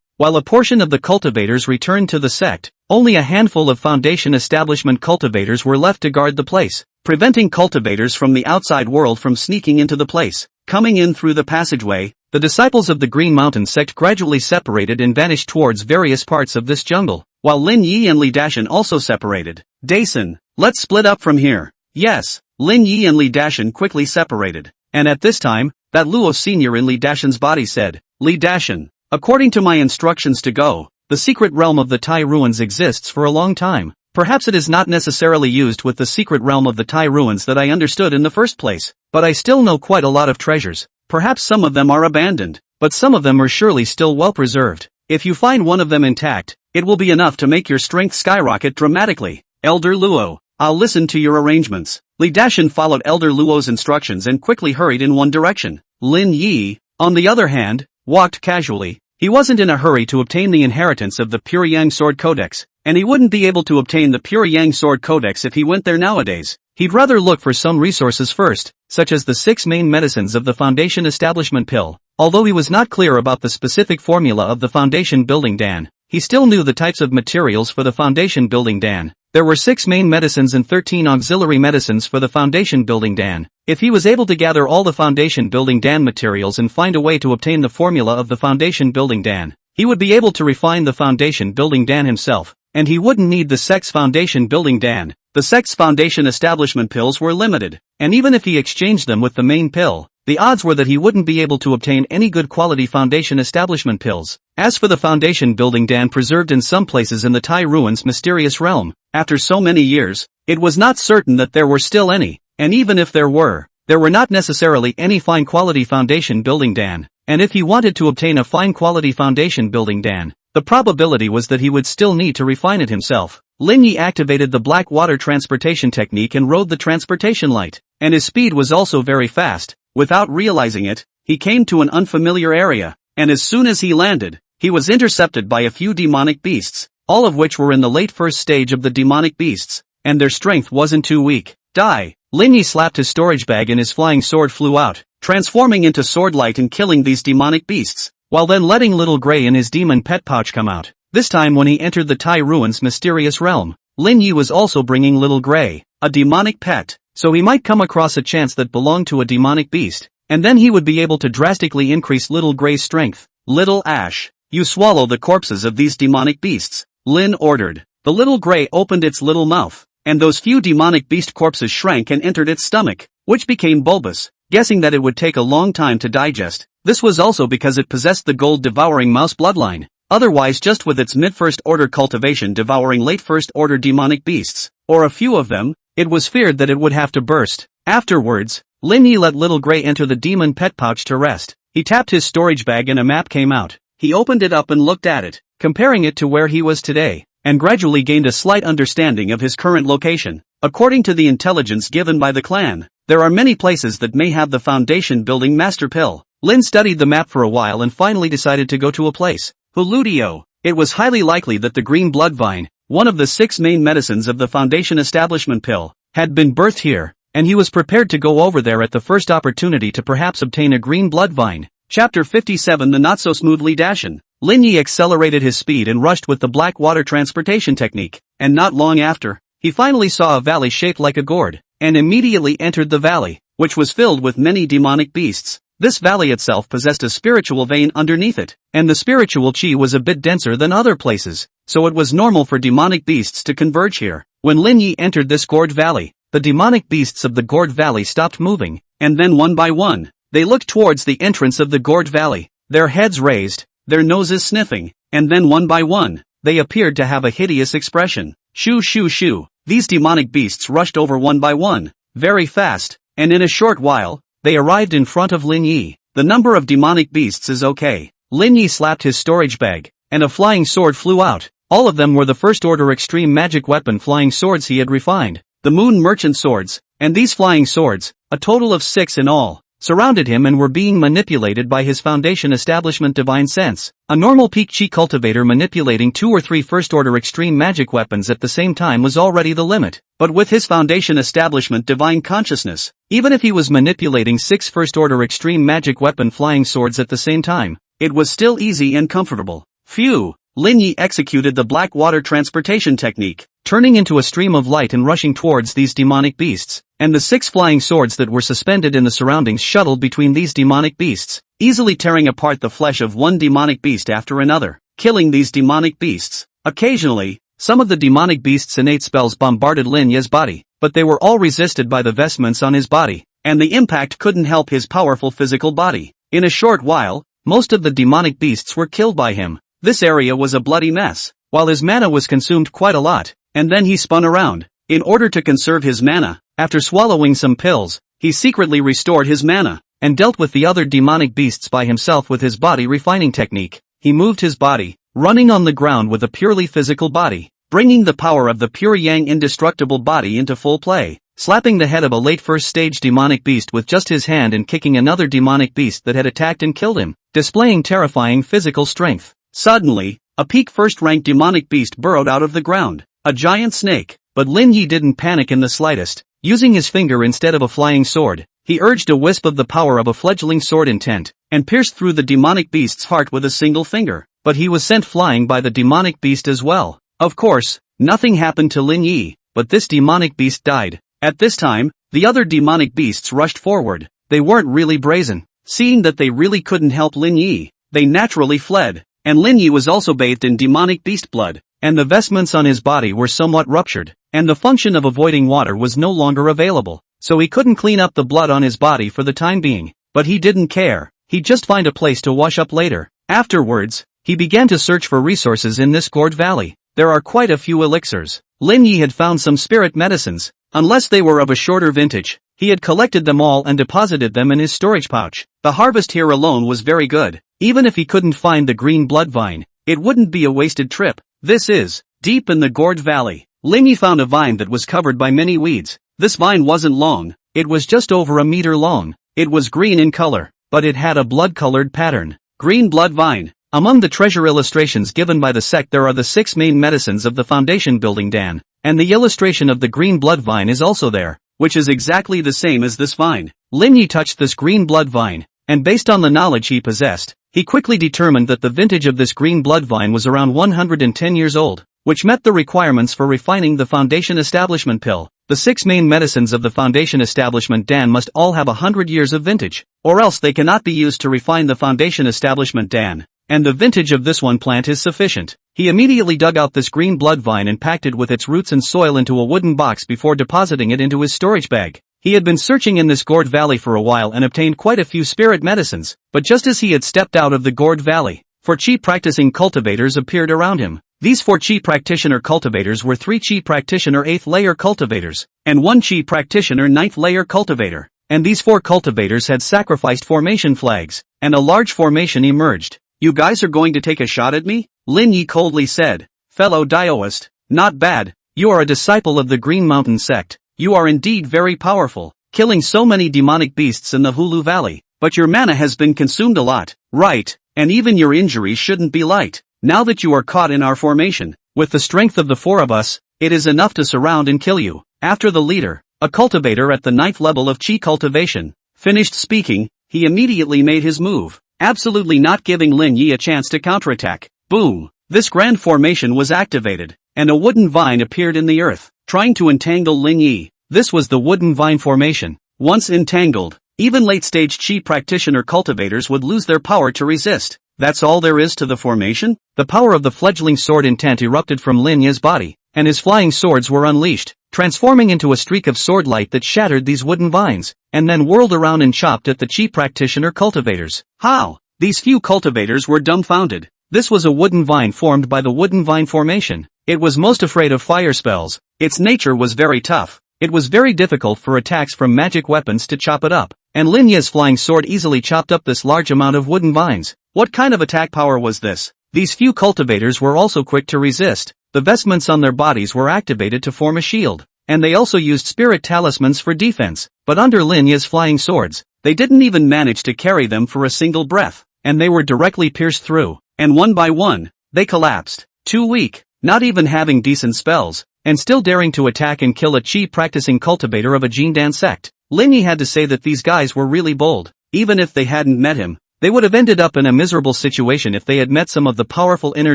While a portion of the cultivators returned to the sect, only a handful of foundation establishment cultivators were left to guard the place, preventing cultivators from the outside world from sneaking into the place. Coming in through the passageway, the disciples of the Green Mountain sect gradually separated and vanished towards various parts of this jungle, while Lin Yi and Li Dashan also separated. Dason, let's split up from here. Yes, Lin Yi and Li Dashan quickly separated, and at this time, that Luo Senior in Li Dashan's body said, Li Dashan, according to my instructions to go, the secret realm of the Tai ruins exists for a long time. Perhaps it is not necessarily used with the secret realm of the Tai ruins that I understood in the first place, but I still know quite a lot of treasures. Perhaps some of them are abandoned, but some of them are surely still well preserved. If you find one of them intact, it will be enough to make your strength skyrocket dramatically. Elder Luo, I'll listen to your arrangements. Li Dashan followed Elder Luo's instructions and quickly hurried in one direction. Lin Yi, on the other hand, walked casually. He wasn't in a hurry to obtain the inheritance of the Pure Yang Sword Codex, and he wouldn't be able to obtain the Pure Yang Sword Codex if he went there nowadays. He'd rather look for some resources first, such as the 6 main medicines of the Foundation Establishment Pill. Although he was not clear about the specific formula of the Foundation Building Dan, he still knew the types of materials for the Foundation Building Dan. There were 6 main medicines and 13 auxiliary medicines for the Foundation Building Dan. If he was able to gather all the Foundation Building Dan materials and find a way to obtain the formula of the Foundation Building Dan, he would be able to refine the Foundation Building Dan himself, and he wouldn't need the Sect's Foundation Building Dan. The Sect's Foundation Establishment Pills were limited, and even if he exchanged them with the main pill, the odds were that he wouldn't be able to obtain any good quality Foundation Establishment Pills. As for the Foundation Building Dan preserved in some places in the Tai ruins' mysterious realm, after so many years, it was not certain that there were still any, and even if there were not necessarily any fine quality Foundation Building Dan, and if he wanted to obtain a fine quality Foundation Building Dan, the probability was that he would still need to refine it himself. Lin Yi activated the black water transportation technique and rode the transportation light, and his speed was also very fast. Without realizing it, he came to an unfamiliar area, and as soon as he landed, he was intercepted by a few demonic beasts, all of which were in the late first stage of the demonic beasts, and their strength wasn't too weak. Die! Lin Yi slapped his storage bag and his flying sword flew out, transforming into sword light and killing these demonic beasts, while then letting Little Gray and his demon pet pouch come out. This time when he entered the Tai ruins' mysterious realm, Lin Yi was also bringing Little Gray, a demonic pet, so he might come across a chance that belonged to a demonic beast, and then he would be able to drastically increase Little Gray's strength. Little Ash, you swallow the corpses of these demonic beasts, Lin ordered. The Little Gray opened its little mouth, and those few demonic beast corpses shrank and entered its stomach, which became bulbous. Guessing that it would take a long time to digest, this was also because it possessed the gold devouring mouse bloodline. Otherwise, just with its mid-first order cultivation devouring late first order demonic beasts, or a few of them, it was feared that it would have to burst. Afterwards, Lin Yi let Little Gray enter the demon pet pouch to rest. He tapped his storage bag and a map came out. He opened it up and looked at it, comparing it to where he was today, and gradually gained a slight understanding of his current location. According to the intelligence given by the clan, there are many places that may have the Foundation Building Master Pill. Lin studied the map for a while and finally decided to go to a place. Huludio. It was highly likely that the green blood vine, one of the 6 main medicines of the Foundation Establishment Pill, had been birthed here, and he was prepared to go over there at the first opportunity to perhaps obtain a green blood vine. Chapter 57 The Not So Smoothly Dashin. Lin Yi accelerated his speed and rushed with the black water transportation technique, and not long after, he finally saw a valley shaped like a gourd, and immediately entered the valley, which was filled with many demonic beasts. This valley itself possessed a spiritual vein underneath it, and the spiritual chi was a bit denser than other places, so it was normal for demonic beasts to converge here. When Lin Yi entered this gourd valley, the demonic beasts of the gourd valley stopped moving, and then one by one, they looked towards the entrance of the gourd valley, their heads raised, their noses sniffing, and then one by one, they appeared to have a hideous expression. Shoo shoo shoo, these demonic beasts rushed over one by one, very fast, and in a short while, they arrived in front of Lin Yi. The number of demonic beasts is okay. Lin Yi slapped his storage bag, and a flying sword flew out. All of them were the first order extreme magic weapon flying swords he had refined, the moon merchant swords, and these flying swords, a total of 6 in all, surrounded him and were being manipulated by his foundation establishment divine sense. A normal peak chi cultivator manipulating 2 or 3 first order extreme magic weapons at the same time was already the limit, but with his foundation establishment divine consciousness, even if he was manipulating 6 first order extreme magic weapon flying swords at the same time, it was still easy and comfortable. Phew! Lin Yi executed the black water transportation technique, turning into a stream of light and rushing towards these demonic beasts, and the 6 flying swords that were suspended in the surroundings shuttled between these demonic beasts, easily tearing apart the flesh of one demonic beast after another, killing these demonic beasts. Occasionally, some of the demonic beasts' innate spells bombarded Lin Yi's body, but they were all resisted by the vestments on his body, and the impact couldn't help his powerful physical body. In a short while, most of the demonic beasts were killed by him. This area was a bloody mess, while his mana was consumed quite a lot, and then he spun around. In order to conserve his mana, after swallowing some pills, he secretly restored his mana, and dealt with the other demonic beasts by himself with his body refining technique. He moved his body, running on the ground with a purely physical body, bringing the power of the pure yang indestructible body into full play, slapping the head of a late first stage demonic beast with just his hand and kicking another demonic beast that had attacked and killed him, displaying terrifying physical strength. Suddenly, a peak first-rank demonic beast burrowed out of the ground, a giant snake, but Lin Yi didn't panic in the slightest. Using his finger instead of a flying sword, he urged a wisp of the power of a fledgling sword intent, and pierced through the demonic beast's heart with a single finger, but he was sent flying by the demonic beast as well. Of course, nothing happened to Lin Yi, but this demonic beast died. At this time, the other demonic beasts rushed forward. They weren't really brazen. Seeing that they really couldn't help Lin Yi, they naturally fled. And Lin Yi was also bathed in demonic beast blood, and the vestments on his body were somewhat ruptured, and the function of avoiding water was no longer available, so he couldn't clean up the blood on his body for the time being. But he didn't care, he'd just find a place to wash up later. Afterwards, he began to search for resources in this gourd valley. There are quite a few elixirs. Lin Yi had found some spirit medicines, unless they were of a shorter vintage. He had collected them all and deposited them in his storage pouch. The harvest here alone was very good. Even if he couldn't find the green blood vine, it wouldn't be a wasted trip. This is, deep in the gourd valley, Lin Yi found a vine that was covered by many weeds. This vine wasn't long, it was just over a meter long. It was green in color, but it had a blood-colored pattern. Green blood vine. Among the treasure illustrations given by the sect there are the 6 main medicines of the foundation building Dan, and the illustration of the green blood vine is also there, which is exactly the same as this vine. Lin Yi touched this green blood vine, and based on the knowledge he possessed, he quickly determined that the vintage of this green blood vine was around 110 years old, which met the requirements for refining the foundation establishment pill. The 6 main medicines of the foundation establishment Dan must all have 100 years of vintage, or else they cannot be used to refine the foundation establishment Dan, and the vintage of this one plant is sufficient. He immediately dug out this green blood vine and packed it with its roots and soil into a wooden box before depositing it into his storage bag. He had been searching in this gourd valley for a while and obtained quite a few spirit medicines, but just as he had stepped out of the gourd valley, 4 chi practicing cultivators appeared around him. These 4 chi practitioner cultivators were 3 chi practitioner 8th layer cultivators, and 1 chi practitioner 9th layer cultivator, and these 4 cultivators had sacrificed formation flags, and a large formation emerged. "You guys are going to take a shot at me?" Lin Yi coldly said. "Fellow Daoist, not bad, you are a disciple of the Green Mountain sect. You are indeed very powerful, killing so many demonic beasts in the Hulu Valley, but your mana has been consumed a lot, right, and even your injuries shouldn't be light. Now that you are caught in our formation, with the strength of the 4 of us, it is enough to surround and kill you." After the leader, a cultivator at the 9th level of chi cultivation, finished speaking, he immediately made his move, absolutely not giving Lin Yi a chance to counterattack. Boom! This grand formation was activated, and a wooden vine appeared in the earth, trying to entangle Lin Yi. This was the wooden vine formation. Once entangled, even late-stage chi practitioner cultivators would lose their power to resist. That's all there is to the formation? The power of the fledgling sword intent erupted from Lin Yi's body, and his flying swords were unleashed, transforming into a streak of sword light that shattered these wooden vines, and then whirled around and chopped at the chi practitioner cultivators. How? These few cultivators were dumbfounded. This was a wooden vine formed by the wooden vine formation. It was most afraid of fire spells. Its nature was very tough. It was very difficult for attacks from magic weapons to chop it up, and Lin Yi's flying sword easily chopped up this large amount of wooden vines. What kind of attack power was this? These few cultivators were also quick to resist. The vestments on their bodies were activated to form a shield, and they also used spirit talismans for defense. But under Lin Yi's flying swords, they didn't even manage to carry them for a single breath, and they were directly pierced through, and one by one, they collapsed. Too weak, not even having decent spells, and still daring to attack and kill a chi practicing cultivator of a Jindan sect. Lin Yi had to say that these guys were really bold. Even if they hadn't met him, they would have ended up in a miserable situation if they had met some of the powerful inner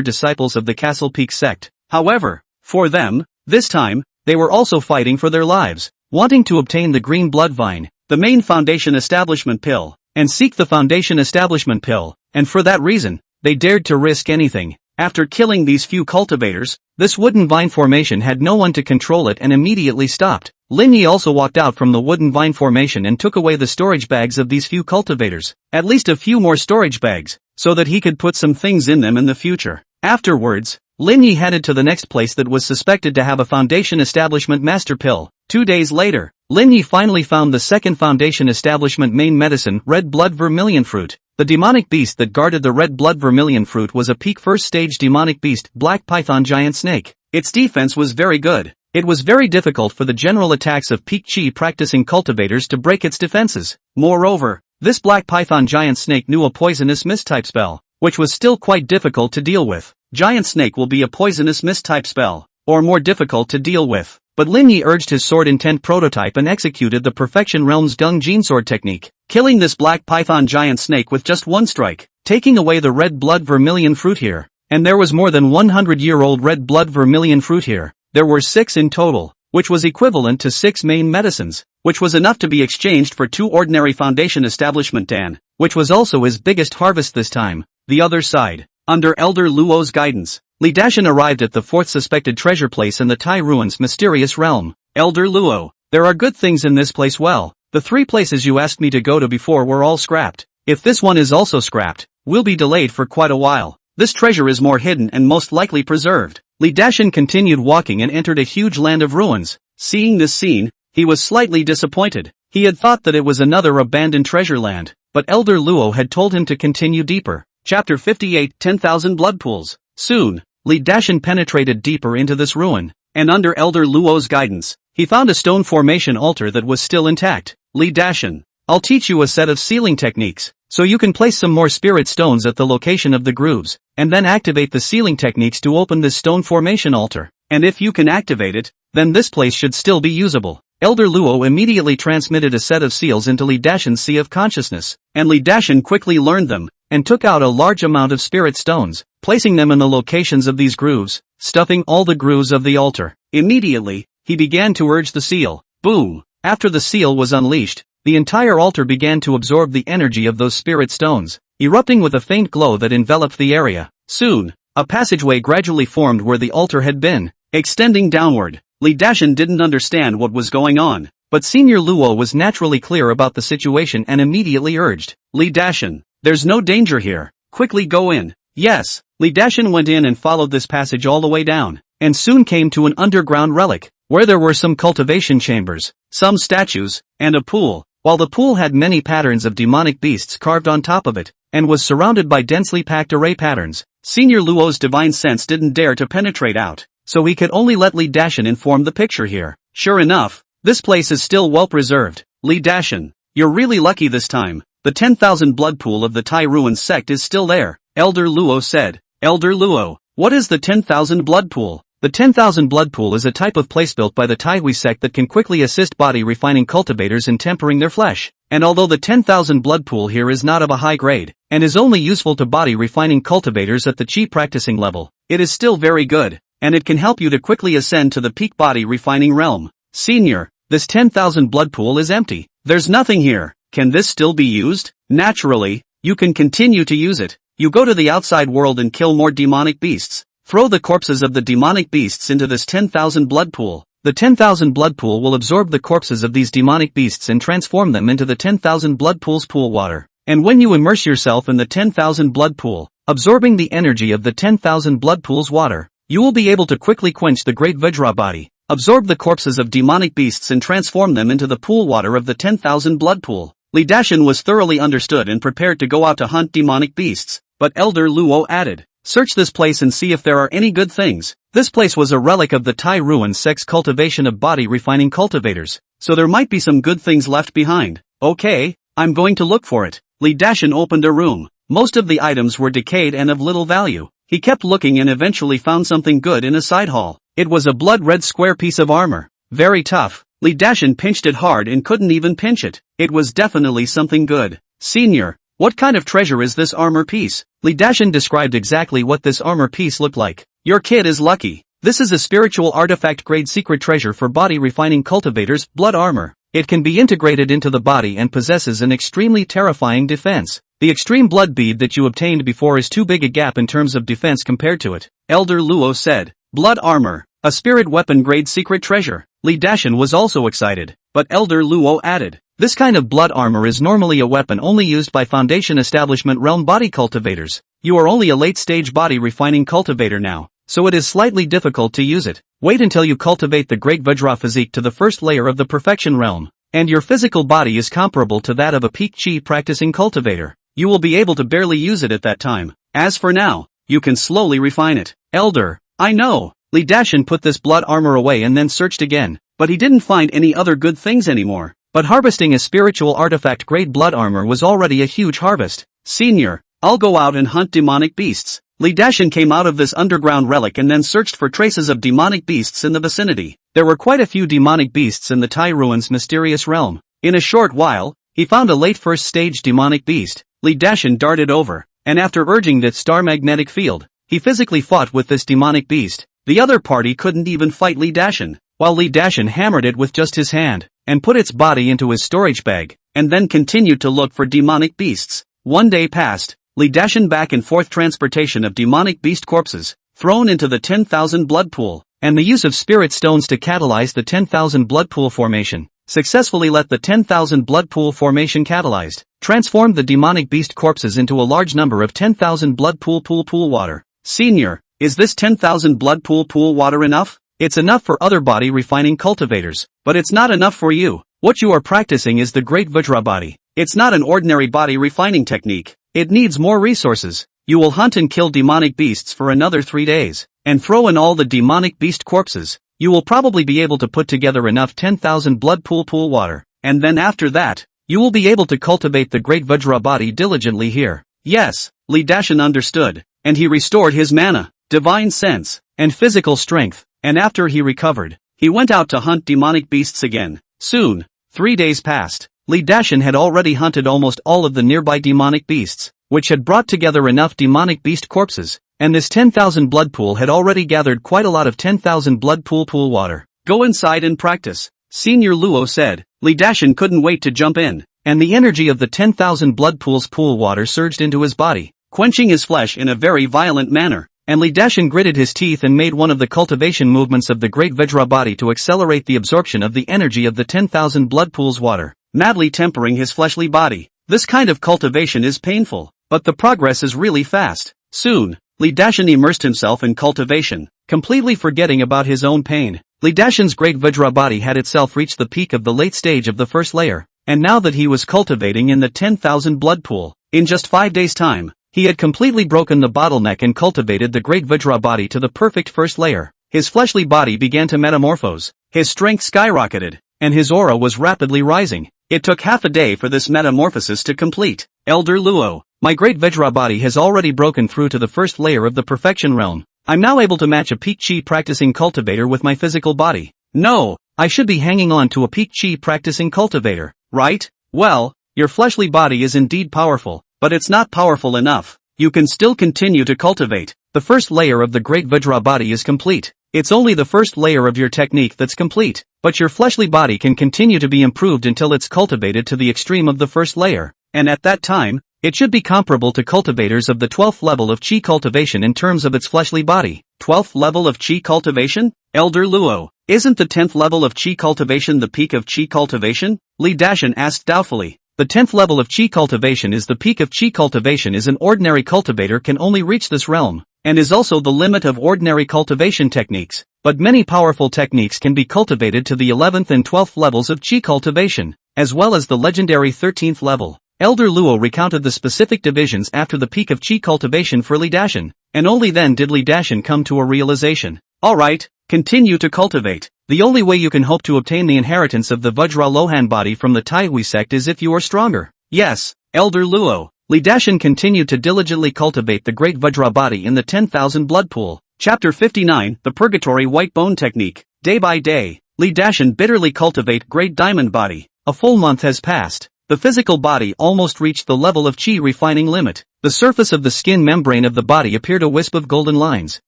disciples of the Castle Peak sect. However, for them, this time, they were also fighting for their lives, wanting to obtain the green blood vine, the main foundation establishment pill, and seek the foundation establishment pill, and for that reason, they dared to risk anything. After killing these few cultivators, this wooden vine formation had no one to control it and immediately stopped. Lin Yi also walked out from the wooden vine formation and took away the storage bags of these few cultivators, at least a few more storage bags, so that he could put some things in them in the future. Afterwards, Lin Yi headed to the next place that was suspected to have a foundation establishment master pill. 2 days later, Lin Yi finally found the second foundation establishment main medicine, red blood vermilion fruit. The demonic beast that guarded the red blood vermilion fruit was a peak first stage demonic beast, black python giant snake. Its defense was very good. It was very difficult for the general attacks of peak chi practicing cultivators to break its defenses. Moreover, this black python giant snake knew a poisonous mist type spell, which was still quite difficult to deal with. Giant snake will be a poisonous mist type spell, or more difficult to deal with. But Lin Yi urged his sword intent prototype and executed the Perfection Realm's Dung Jin sword technique, killing this black python giant snake with just one strike, taking away the red blood vermilion fruit here. And there was more than 100-year-old red blood vermilion fruit here. There were 6 in total, which was equivalent to 6 main medicines, which was enough to be exchanged for 2 ordinary foundation establishment dan, which was also his biggest harvest this time. The other side, under Elder Luo's guidance, Li Dashan arrived at the 4th suspected treasure place in the Tai Ruins mysterious realm. Elder Luo, there are good things in this place. Well, the 3 places you asked me to go to before were all scrapped. If this one is also scrapped, we'll be delayed for quite a while. This treasure is more hidden and most likely preserved. Li Dashan continued walking and entered a huge land of ruins. Seeing this scene, he was slightly disappointed. He had thought that it was another abandoned treasure land, but Elder Luo had told him to continue deeper. Chapter 58, 10,000 Blood Pools. Soon, Li Dashan penetrated deeper into this ruin, and under Elder Luo's guidance, he found a stone formation altar that was still intact. Li Dashan, I'll teach you a set of sealing techniques, so you can place some more spirit stones at the location of the grooves, and then activate the sealing techniques to open this stone formation altar. And if you can activate it, then this place should still be usable. Elder Luo immediately transmitted a set of seals into Li Dashan's sea of consciousness, and Li Dashan quickly learned them, and took out a large amount of spirit stones, placing them in the locations of these grooves, stuffing all the grooves of the altar. Immediately, he began to urge the seal. Boom! After the seal was unleashed, the entire altar began to absorb the energy of those spirit stones, erupting with a faint glow that enveloped the area. Soon, a passageway gradually formed where the altar had been, extending downward. Li Dashan didn't understand what was going on, but Senior Luo was naturally clear about the situation and immediately urged, Li Dashan, there's no danger here, quickly go in. Yes, Li Dashan went in and followed this passage all the way down, and soon came to an underground relic, where there were some cultivation chambers, some statues, and a pool, while the pool had many patterns of demonic beasts carved on top of it, and was surrounded by densely packed array patterns. Senior Luo's divine sense didn't dare to penetrate out, so he could only let Li Dashan inform the picture here. Sure enough, this place is still well preserved. Li Dashan, you're really lucky this time. The 10,000 blood pool of the Tai Ruins sect is still there, Elder Luo said. Elder Luo, what is the 10,000 blood pool? The 10,000 blood pool is a type of place built by the Taihui sect that can quickly assist body refining cultivators in tempering their flesh. And although the 10,000 blood pool here is not of a high grade, and is only useful to body refining cultivators at the chi practicing level, it is still very good, and it can help you to quickly ascend to the peak body refining realm. Senior, This 10,000 blood pool is empty. There's nothing here. Can this still be used? Naturally, you can continue to use it. You go to the outside world and kill more demonic beasts. Throw the corpses of the demonic beasts into this 10,000 blood pool. The 10,000 blood pool will absorb the corpses of these demonic beasts and transform them into the 10,000 blood pool's pool water. And when you immerse yourself in the 10,000 blood pool, absorbing the energy of the 10,000 blood pool's water, you will be able to quickly quench the great Vajra body, absorb the corpses of demonic beasts and transform them into the pool water of the 10,000 blood pool. Li Dashin was thoroughly understood and prepared to go out to hunt demonic beasts, but Elder Luo added, "Search this place and see if there are any good things." This place was a relic of the Tai ruin sect's cultivation of body refining cultivators, so there might be some good things left behind. Okay, I'm going to look for it. Li Dashin opened a room. Most of the items were decayed and of little value. He kept looking and eventually found something good in a side hall. It was a blood-red square piece of armor. Very tough. Li Dashin pinched it hard and couldn't even pinch it. It was definitely something good. "Senior, what kind of treasure is this armor piece?" Li Dashin described exactly what this armor piece looked like. "Your kid is lucky. This is a spiritual artifact grade secret treasure for body refining cultivators, blood armor. It can be integrated into the body and possesses an extremely terrifying defense. The extreme blood bead that you obtained before is too big a gap in terms of defense compared to it," Elder Luo said. "Blood armor, a spirit weapon grade secret treasure." Li Dashin was also excited, but Elder Luo added, "This kind of blood armor is normally a weapon only used by Foundation Establishment realm body cultivators. You are only a late-stage body refining cultivator now, so it is slightly difficult to use it. Wait until you cultivate the Great Vajra physique to the first layer of the perfection realm, and your physical body is comparable to that of a peak chi practicing cultivator. You will be able to barely use it at that time. As for now, you can slowly refine it." "Elder, I know." Li Dashin put this blood armor away and then searched again, but he didn't find any other good things anymore. But harvesting a spiritual artifact grade blood armor was already a huge harvest. "Senior, I'll go out and hunt demonic beasts." Li Dashin came out of this underground relic and then searched for traces of demonic beasts in the vicinity. There were quite a few demonic beasts in the Tai ruins mysterious realm. In a short while, he found a late first stage demonic beast. Li Dashin darted over, and after urging that star magnetic field, he physically fought with this demonic beast. The other party couldn't even fight Li Dashin, while Li Dashin hammered it with just his hand, and put its body into his storage bag, and then continued to look for demonic beasts. One day passed, Li Dashin back and forth transportation of demonic beast corpses, thrown into the 10,000 blood pool, and the use of spirit stones to catalyze the 10,000 blood pool formation, successfully let the 10,000 blood pool formation catalyzed, transformed the demonic beast corpses into a large number of 10,000 blood pool water. "Senior, is this 10,000 blood pool water enough?" "It's enough for other body refining cultivators, but it's not enough for you. What you are practicing is the Great Vajra body. It's not an ordinary body refining technique. It needs more resources. You will hunt and kill demonic beasts for another 3 days, and throw in all the demonic beast corpses. You will probably be able to put together enough 10,000 blood pool water, and then after that, you will be able to cultivate the Great Vajra body diligently here." Yes, Li Dashin understood, and he restored his mana, divine sense, and physical strength, and after he recovered, he went out to hunt demonic beasts again. Soon, 3 days passed. Li Dashin had already hunted almost all of the nearby demonic beasts, which had brought together enough demonic beast corpses, and this 10,000 blood pool had already gathered quite a lot of 10,000 blood pool water. "Go inside and practice," Senior Luo said. Li Dashin couldn't wait to jump in, and the energy of the 10,000 blood pool's pool water surged into his body, quenching his flesh in a very violent manner. And Li Dashin gritted his teeth and made one of the cultivation movements of the Great Vajra body to accelerate the absorption of the energy of the 10,000 blood pool's water, madly tempering his fleshly body. This kind of cultivation is painful, but the progress is really fast. Soon, Li Dashin immersed himself in cultivation, completely forgetting about his own pain. Li Dashin's Great Vajra body had itself reached the peak of the late stage of the first layer, and now that he was cultivating in the 10,000 blood pool, in just 5 days' time, he had completely broken the bottleneck and cultivated the Great Vajra body to the perfect first layer. His fleshly body began to metamorphose, his strength skyrocketed, and his aura was rapidly rising. It took half a day for this metamorphosis to complete. "Elder Luo, my Great Vajra body has already broken through to the first layer of the perfection realm. I'm now able to match a peak chi practicing cultivator with my physical body." "No, I should be hanging on to a peak chi practicing cultivator, right? Well, your fleshly body is indeed powerful, but it's not powerful enough. You can still continue to cultivate. The first layer of the Great Vajra body is complete. It's only the first layer of your technique that's complete. but your fleshly body can continue to be improved until it's cultivated to the extreme of the first layer, and at that time, it should be comparable to cultivators of the 12th level of Qi cultivation in terms of its fleshly body. 12th level of Qi cultivation? Elder Luo, isn't the 10th level of Qi cultivation the peak of Qi cultivation? Li Dashan asked doubtfully. The 10th level of Qi cultivation is the peak of Qi cultivation is an ordinary cultivator can only reach this realm, and is also the limit of ordinary cultivation techniques, but many powerful techniques can be cultivated to the 11th and 12th levels of Qi cultivation, as well as the legendary 13th level. Elder Luo recounted the specific divisions after the peak of Qi cultivation for Li Dashan, and only then did Li Dashan come to a realization. Alright, continue to cultivate. The only way you can hope to obtain the inheritance of the Vajra Lohan body from the Taihui sect is if you are stronger. Yes, Elder Luo. Li Dashan continued to diligently cultivate the great Vajra body in the 10,000 blood pool. Chapter 59, The Purgatory White Bone Technique. Day by day, Li Dashan bitterly cultivate great diamond body. A full month has passed. The physical body almost reached the level of Qi refining limit. The surface of the skin membrane of the body appeared a wisp of golden lines,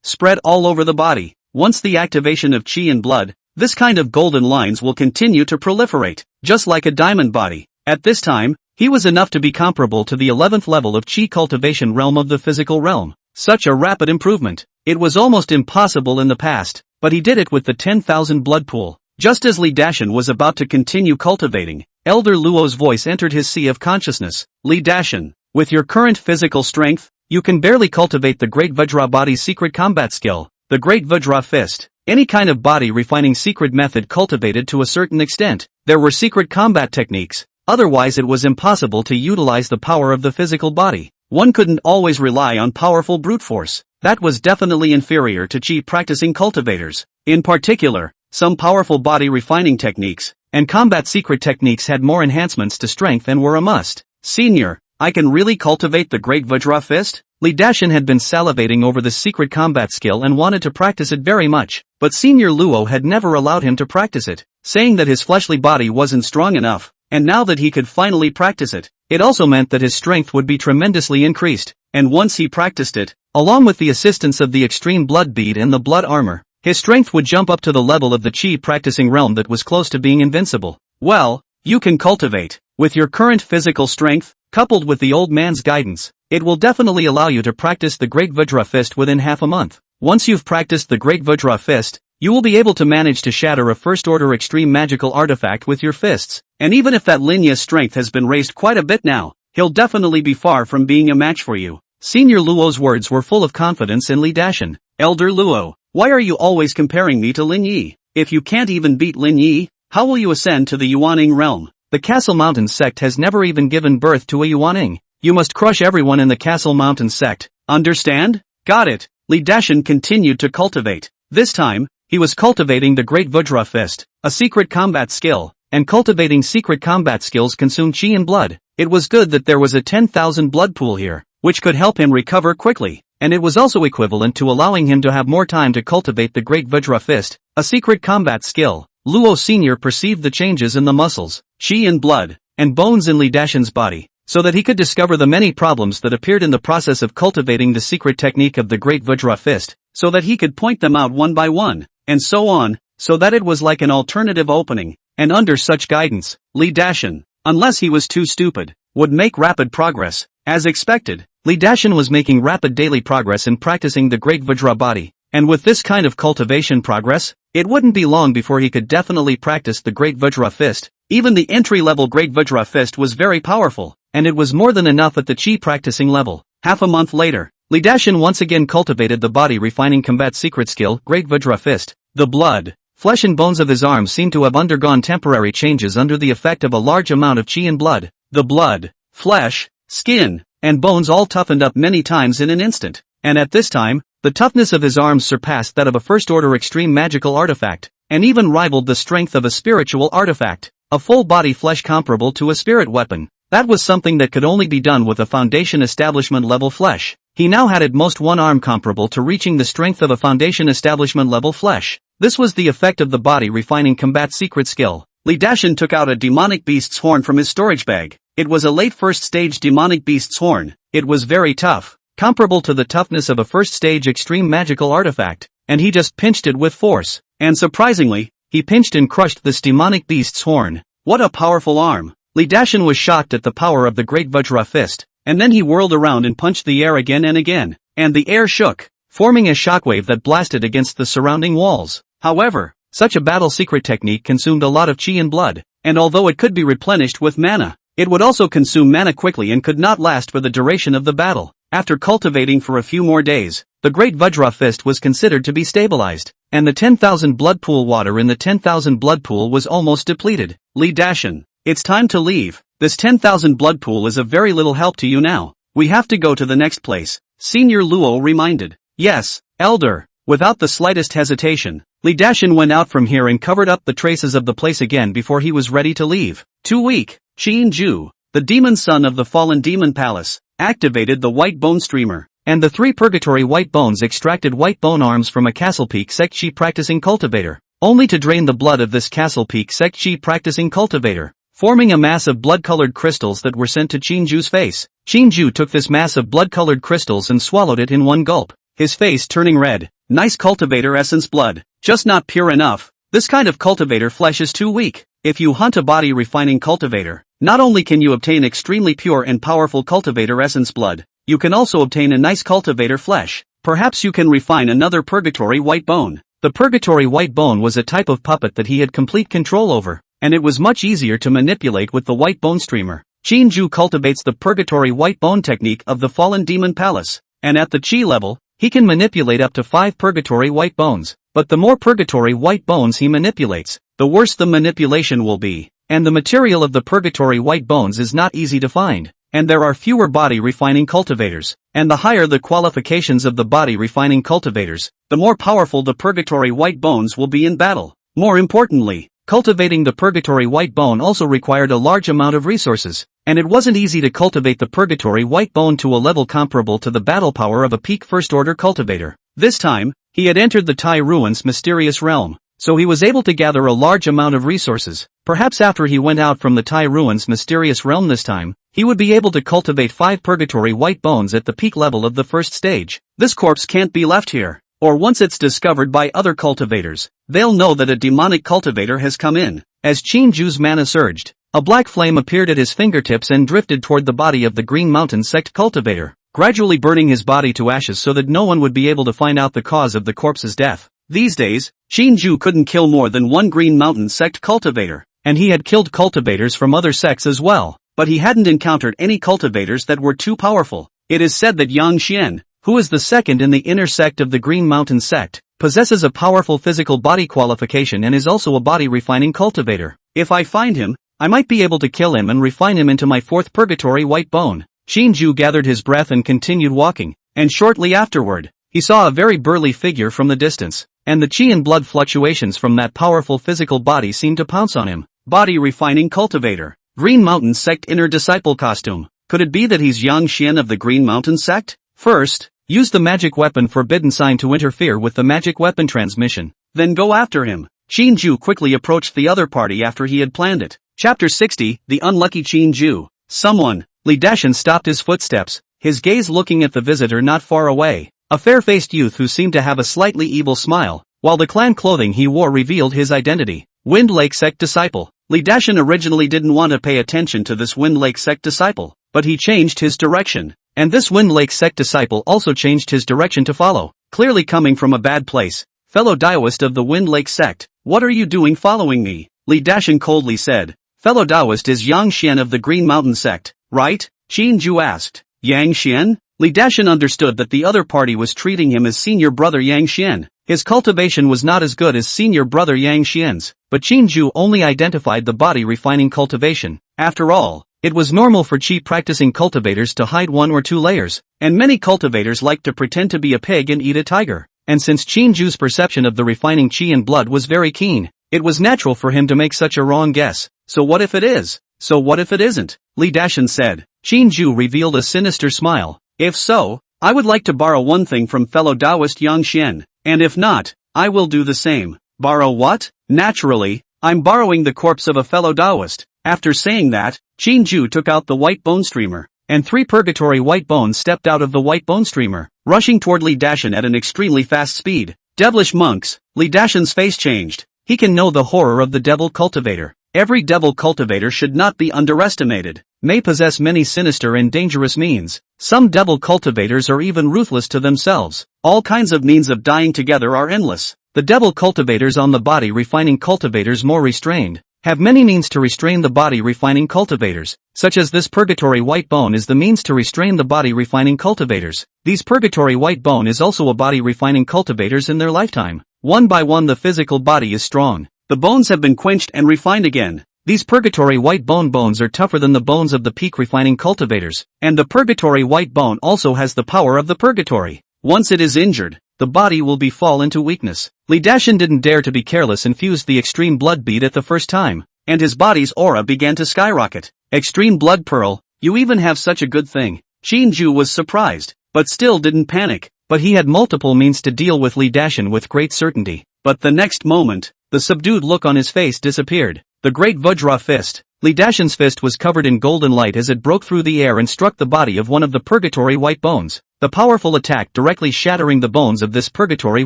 spread all over the body. Once the activation of Qi in blood, this kind of golden lines will continue to proliferate, just like a diamond body. At this time, he was enough to be comparable to the 11th level of Qi cultivation realm of the physical realm. Such a rapid improvement. It was almost impossible in the past, but he did it with the 10,000 blood pool. Just as Li Dashan was about to continue cultivating, Elder Luo's voice entered his sea of consciousness. Li Dashan, with your current physical strength, you can barely cultivate the Great Vajra body's secret combat skill, the Great Vajra fist. Any kind of body refining secret method cultivated to a certain extent. There were secret combat techniques, otherwise it was impossible to utilize the power of the physical body. One couldn't always rely on powerful brute force. That was definitely inferior to Qi practicing cultivators. In particular, some powerful body refining techniques and combat secret techniques had more enhancements to strength and were a must. Senior, I can really cultivate the Great Vajra fist? Li Dashan had been salivating over the secret combat skill and wanted to practice it very much, but Senior Luo had never allowed him to practice it, saying that his fleshly body wasn't strong enough, and now that he could finally practice it, it also meant that his strength would be tremendously increased, and once he practiced it, along with the assistance of the extreme blood bead and the blood armor, his strength would jump up to the level of the Qi practicing realm that was close to being invincible. Well, you can cultivate. With your current physical strength, coupled with the old man's guidance, it will definitely allow you to practice the Great Vajra fist within half a month. Once you've practiced the Great Vajra fist, you will be able to manage to shatter a first-order extreme magical artifact with your fists, and even if that Linya's strength has been raised quite a bit now, he'll definitely be far from being a match for you. Senior Luo's words were full of confidence in Li Dashan. Elder Luo, why are you always comparing me to Lin Yi? If you can't even beat Lin Yi, how will you ascend to the Yuaning realm? The Castle Mountain sect has never even given birth to a Yuaning. You must crush everyone in the Castle Mountain sect. Understand? Got it. Li Dashan continued to cultivate. This time, he was cultivating the Great Vajra fist, a secret combat skill, and cultivating secret combat skills consume Qi and blood. It was good that there was a 10,000 blood pool here, which could help him recover quickly, and it was also equivalent to allowing him to have more time to cultivate the Great Vajra fist, a secret combat skill. Luo Sr. perceived the changes in the muscles, Qi and blood, and bones in Li Dashan's body, so that he could discover the many problems that appeared in the process of cultivating the secret technique of the Great Vajra fist, so that he could point them out one by one, and so on, so that it was like an alternative opening, and under such guidance, Li Dashan, unless he was too stupid, would make rapid progress. As expected, Li Dashan was making rapid daily progress in practicing the Great Vajra body, and with this kind of cultivation progress, it wouldn't be long before he could definitely practice the Great Vajra fist. Even the entry-level Great Vajra fist was very powerful, and it was more than enough at the Qi practicing level. Half a month later, Li Dashan once again cultivated the body-refining combat secret skill, Great Vajra fist. The blood, flesh and bones of his arms seemed to have undergone temporary changes under the effect of a large amount of Qi and blood. The blood, flesh, skin, and bones all toughened up many times in an instant, and at this time, the toughness of his arms surpassed that of a first-order extreme magical artifact, and even rivaled the strength of a spiritual artifact, a full-body flesh comparable to a spirit weapon. That was something that could only be done with a foundation establishment level flesh. He now had at most one arm comparable to reaching the strength of a foundation establishment level flesh. This was the effect of the body refining combat secret skill. Li Dashan took out a demonic beast's horn from his storage bag. It was a late first-stage demonic beast's horn. It was very tough, comparable to the toughness of a first-stage extreme magical artifact, and he just pinched it with force. And surprisingly, he pinched and crushed this demonic beast's horn. What a powerful arm! Li Dashan was shocked at the power of the great Vajra fist, and then he whirled around and punched the air again and again, and the air shook, forming a shockwave that blasted against the surrounding walls. However, such a battle secret technique consumed a lot of chi and blood, and although it could be replenished with mana, it would also consume mana quickly and could not last for the duration of the battle. After cultivating for a few more days, the great Vajra fist was considered to be stabilized, and the 10,000 blood pool water in the 10,000 blood pool was almost depleted. Li Dashan, it's time to leave. This 10,000 blood pool is of very little help to you now. We have to go to the next place, Senior Luo reminded. Yes, Elder. Without the slightest hesitation, Li Dashan went out from here and covered up the traces of the place again before he was ready to leave. Too weak. Qin-ju, the demon son of the fallen demon palace, activated the white bone streamer, and the 3 purgatory white bones extracted white bone arms from a Castle Peak sect chi practicing cultivator, only to drain the blood of this Castle Peak sect chi practicing cultivator, forming a mass of blood-colored crystals that were sent to Qin-ju's face. Qin-ju took this mass of blood-colored crystals and swallowed it in one gulp, his face turning red. Nice cultivator essence blood, just not pure enough. This kind of cultivator flesh is too weak. If you hunt a body refining cultivator, not only can you obtain extremely pure and powerful cultivator essence blood, you can also obtain a nice cultivator flesh. Perhaps you can refine another purgatory white bone. The purgatory white bone was a type of puppet that he had complete control over, and it was much easier to manipulate with the white bone streamer. Qin-ju cultivates the purgatory white bone technique of the fallen demon palace, and at the chi level, he can manipulate up to 5 purgatory white bones, but the more purgatory white bones he manipulates, the worse the manipulation will be, and the material of the purgatory white bones is not easy to find, and there are fewer body refining cultivators, and the higher the qualifications of the body refining cultivators, the more powerful the purgatory white bones will be in battle. More importantly, cultivating the purgatory white bone also required a large amount of resources, and it wasn't easy to cultivate the purgatory white bone to a level comparable to the battle power of a peak first-order cultivator. This time, he had entered the Tai Ruins' mysterious realm, so he was able to gather a large amount of resources. Perhaps after he went out from the Tai Ruins' mysterious realm this time, he would be able to cultivate 5 purgatory white bones at the peak level of the first stage. This corpse can't be left here, or once it's discovered by other cultivators, they'll know that a demonic cultivator has come in. As Qin-ju's mana surged, a black flame appeared at his fingertips and drifted toward the body of the Green Mountain sect cultivator, gradually burning his body to ashes so that no one would be able to find out the cause of the corpse's death. These days, Qin-ju couldn't kill more than one Green Mountain sect cultivator, and he had killed cultivators from other sects as well, but he hadn't encountered any cultivators that were too powerful. It is said that Yang Xian, who is the second in the inner sect of the Green Mountain sect, possesses a powerful physical body qualification and is also a body refining cultivator. If I find him, I might be able to kill him and refine him into my 4th purgatory white bone. Qin-ju gathered his breath and continued walking, and shortly afterward, he saw a very burly figure from the distance, and the chi and blood fluctuations from that powerful physical body seemed to pounce on him. Body refining cultivator. Green Mountain sect inner disciple costume. Could it be that he's Yang Xian of the Green Mountain sect? First, use the magic weapon Forbidden Sign to interfere with the magic weapon transmission. Then go after him. Qin-ju quickly approached the other party after he had planned it. Chapter 60, The Unlucky Qin-ju. Someone. Li Dashan stopped his footsteps, his gaze looking at the visitor not far away, a fair-faced youth who seemed to have a slightly evil smile, while the clan clothing he wore revealed his identity. Wind Lake sect disciple. Li Dashan originally didn't want to pay attention to this Wind Lake sect disciple, but he changed his direction, and this Wind Lake sect disciple also changed his direction to follow, clearly coming from a bad place. Fellow Taoist of the Wind Lake sect, what are you doing following me? Li Dashan coldly said. Fellow Taoist is Yang Xian of the Green Mountain sect, right? Qin-ju asked. Yang Xian? Li Dashan understood that the other party was treating him as senior brother Yang Xian. His cultivation was not as good as senior brother Yang Xian's, but Qin-ju only identified the body refining cultivation. After all, it was normal for chi practicing cultivators to hide 1 or 2 layers, and many cultivators like to pretend to be a pig and eat a tiger. And since Qin-ju's perception of the refining chi and blood was very keen, it was natural for him to make such a wrong guess. So what if it is? So what if it isn't? Li Dashan said. Qin-ju revealed a sinister smile. If so, I would like to borrow one thing from fellow Taoist Yang Xian, and if not, I will do the same. Borrow what? Naturally, I'm borrowing the corpse of a fellow Taoist. After saying that, Qin-ju took out the white bone streamer, and 3 purgatory white bones stepped out of the white bone streamer, rushing toward Li Dashan at an extremely fast speed. Devilish monks. Li Dashan's face changed. he can know the horror of the devil cultivator. Every devil cultivator should not be underestimated. May possess many sinister and dangerous means. Some devil cultivators are even ruthless to themselves. All kinds of means of dying together are endless. The devil cultivators on the body refining cultivators more restrained, have many means to restrain the body refining cultivators, such as this purgatory white bone is the means to restrain the body refining cultivators. These purgatory white bone is also a body refining cultivators in their lifetime. One by one the physical body is strong. The bones have been quenched and refined again. These purgatory white bones are tougher than the bones of the peak refining cultivators, and the purgatory white bone also has the power of the purgatory. Once it is injured, the body will fall into weakness. Li Dashin didn't dare to be careless and fused the extreme blood bead at the first time, and his body's aura began to skyrocket. Extreme blood pearl, you even have such a good thing. Qin was surprised, but still didn't panic, but he had multiple means to deal with Li Dashin with great certainty. But the next moment, the subdued look on his face disappeared. The great Vajra fist. Li Dashin's fist was covered in golden light as it broke through the air and struck the body of one of the purgatory white bones. The powerful attack directly shattering the bones of this purgatory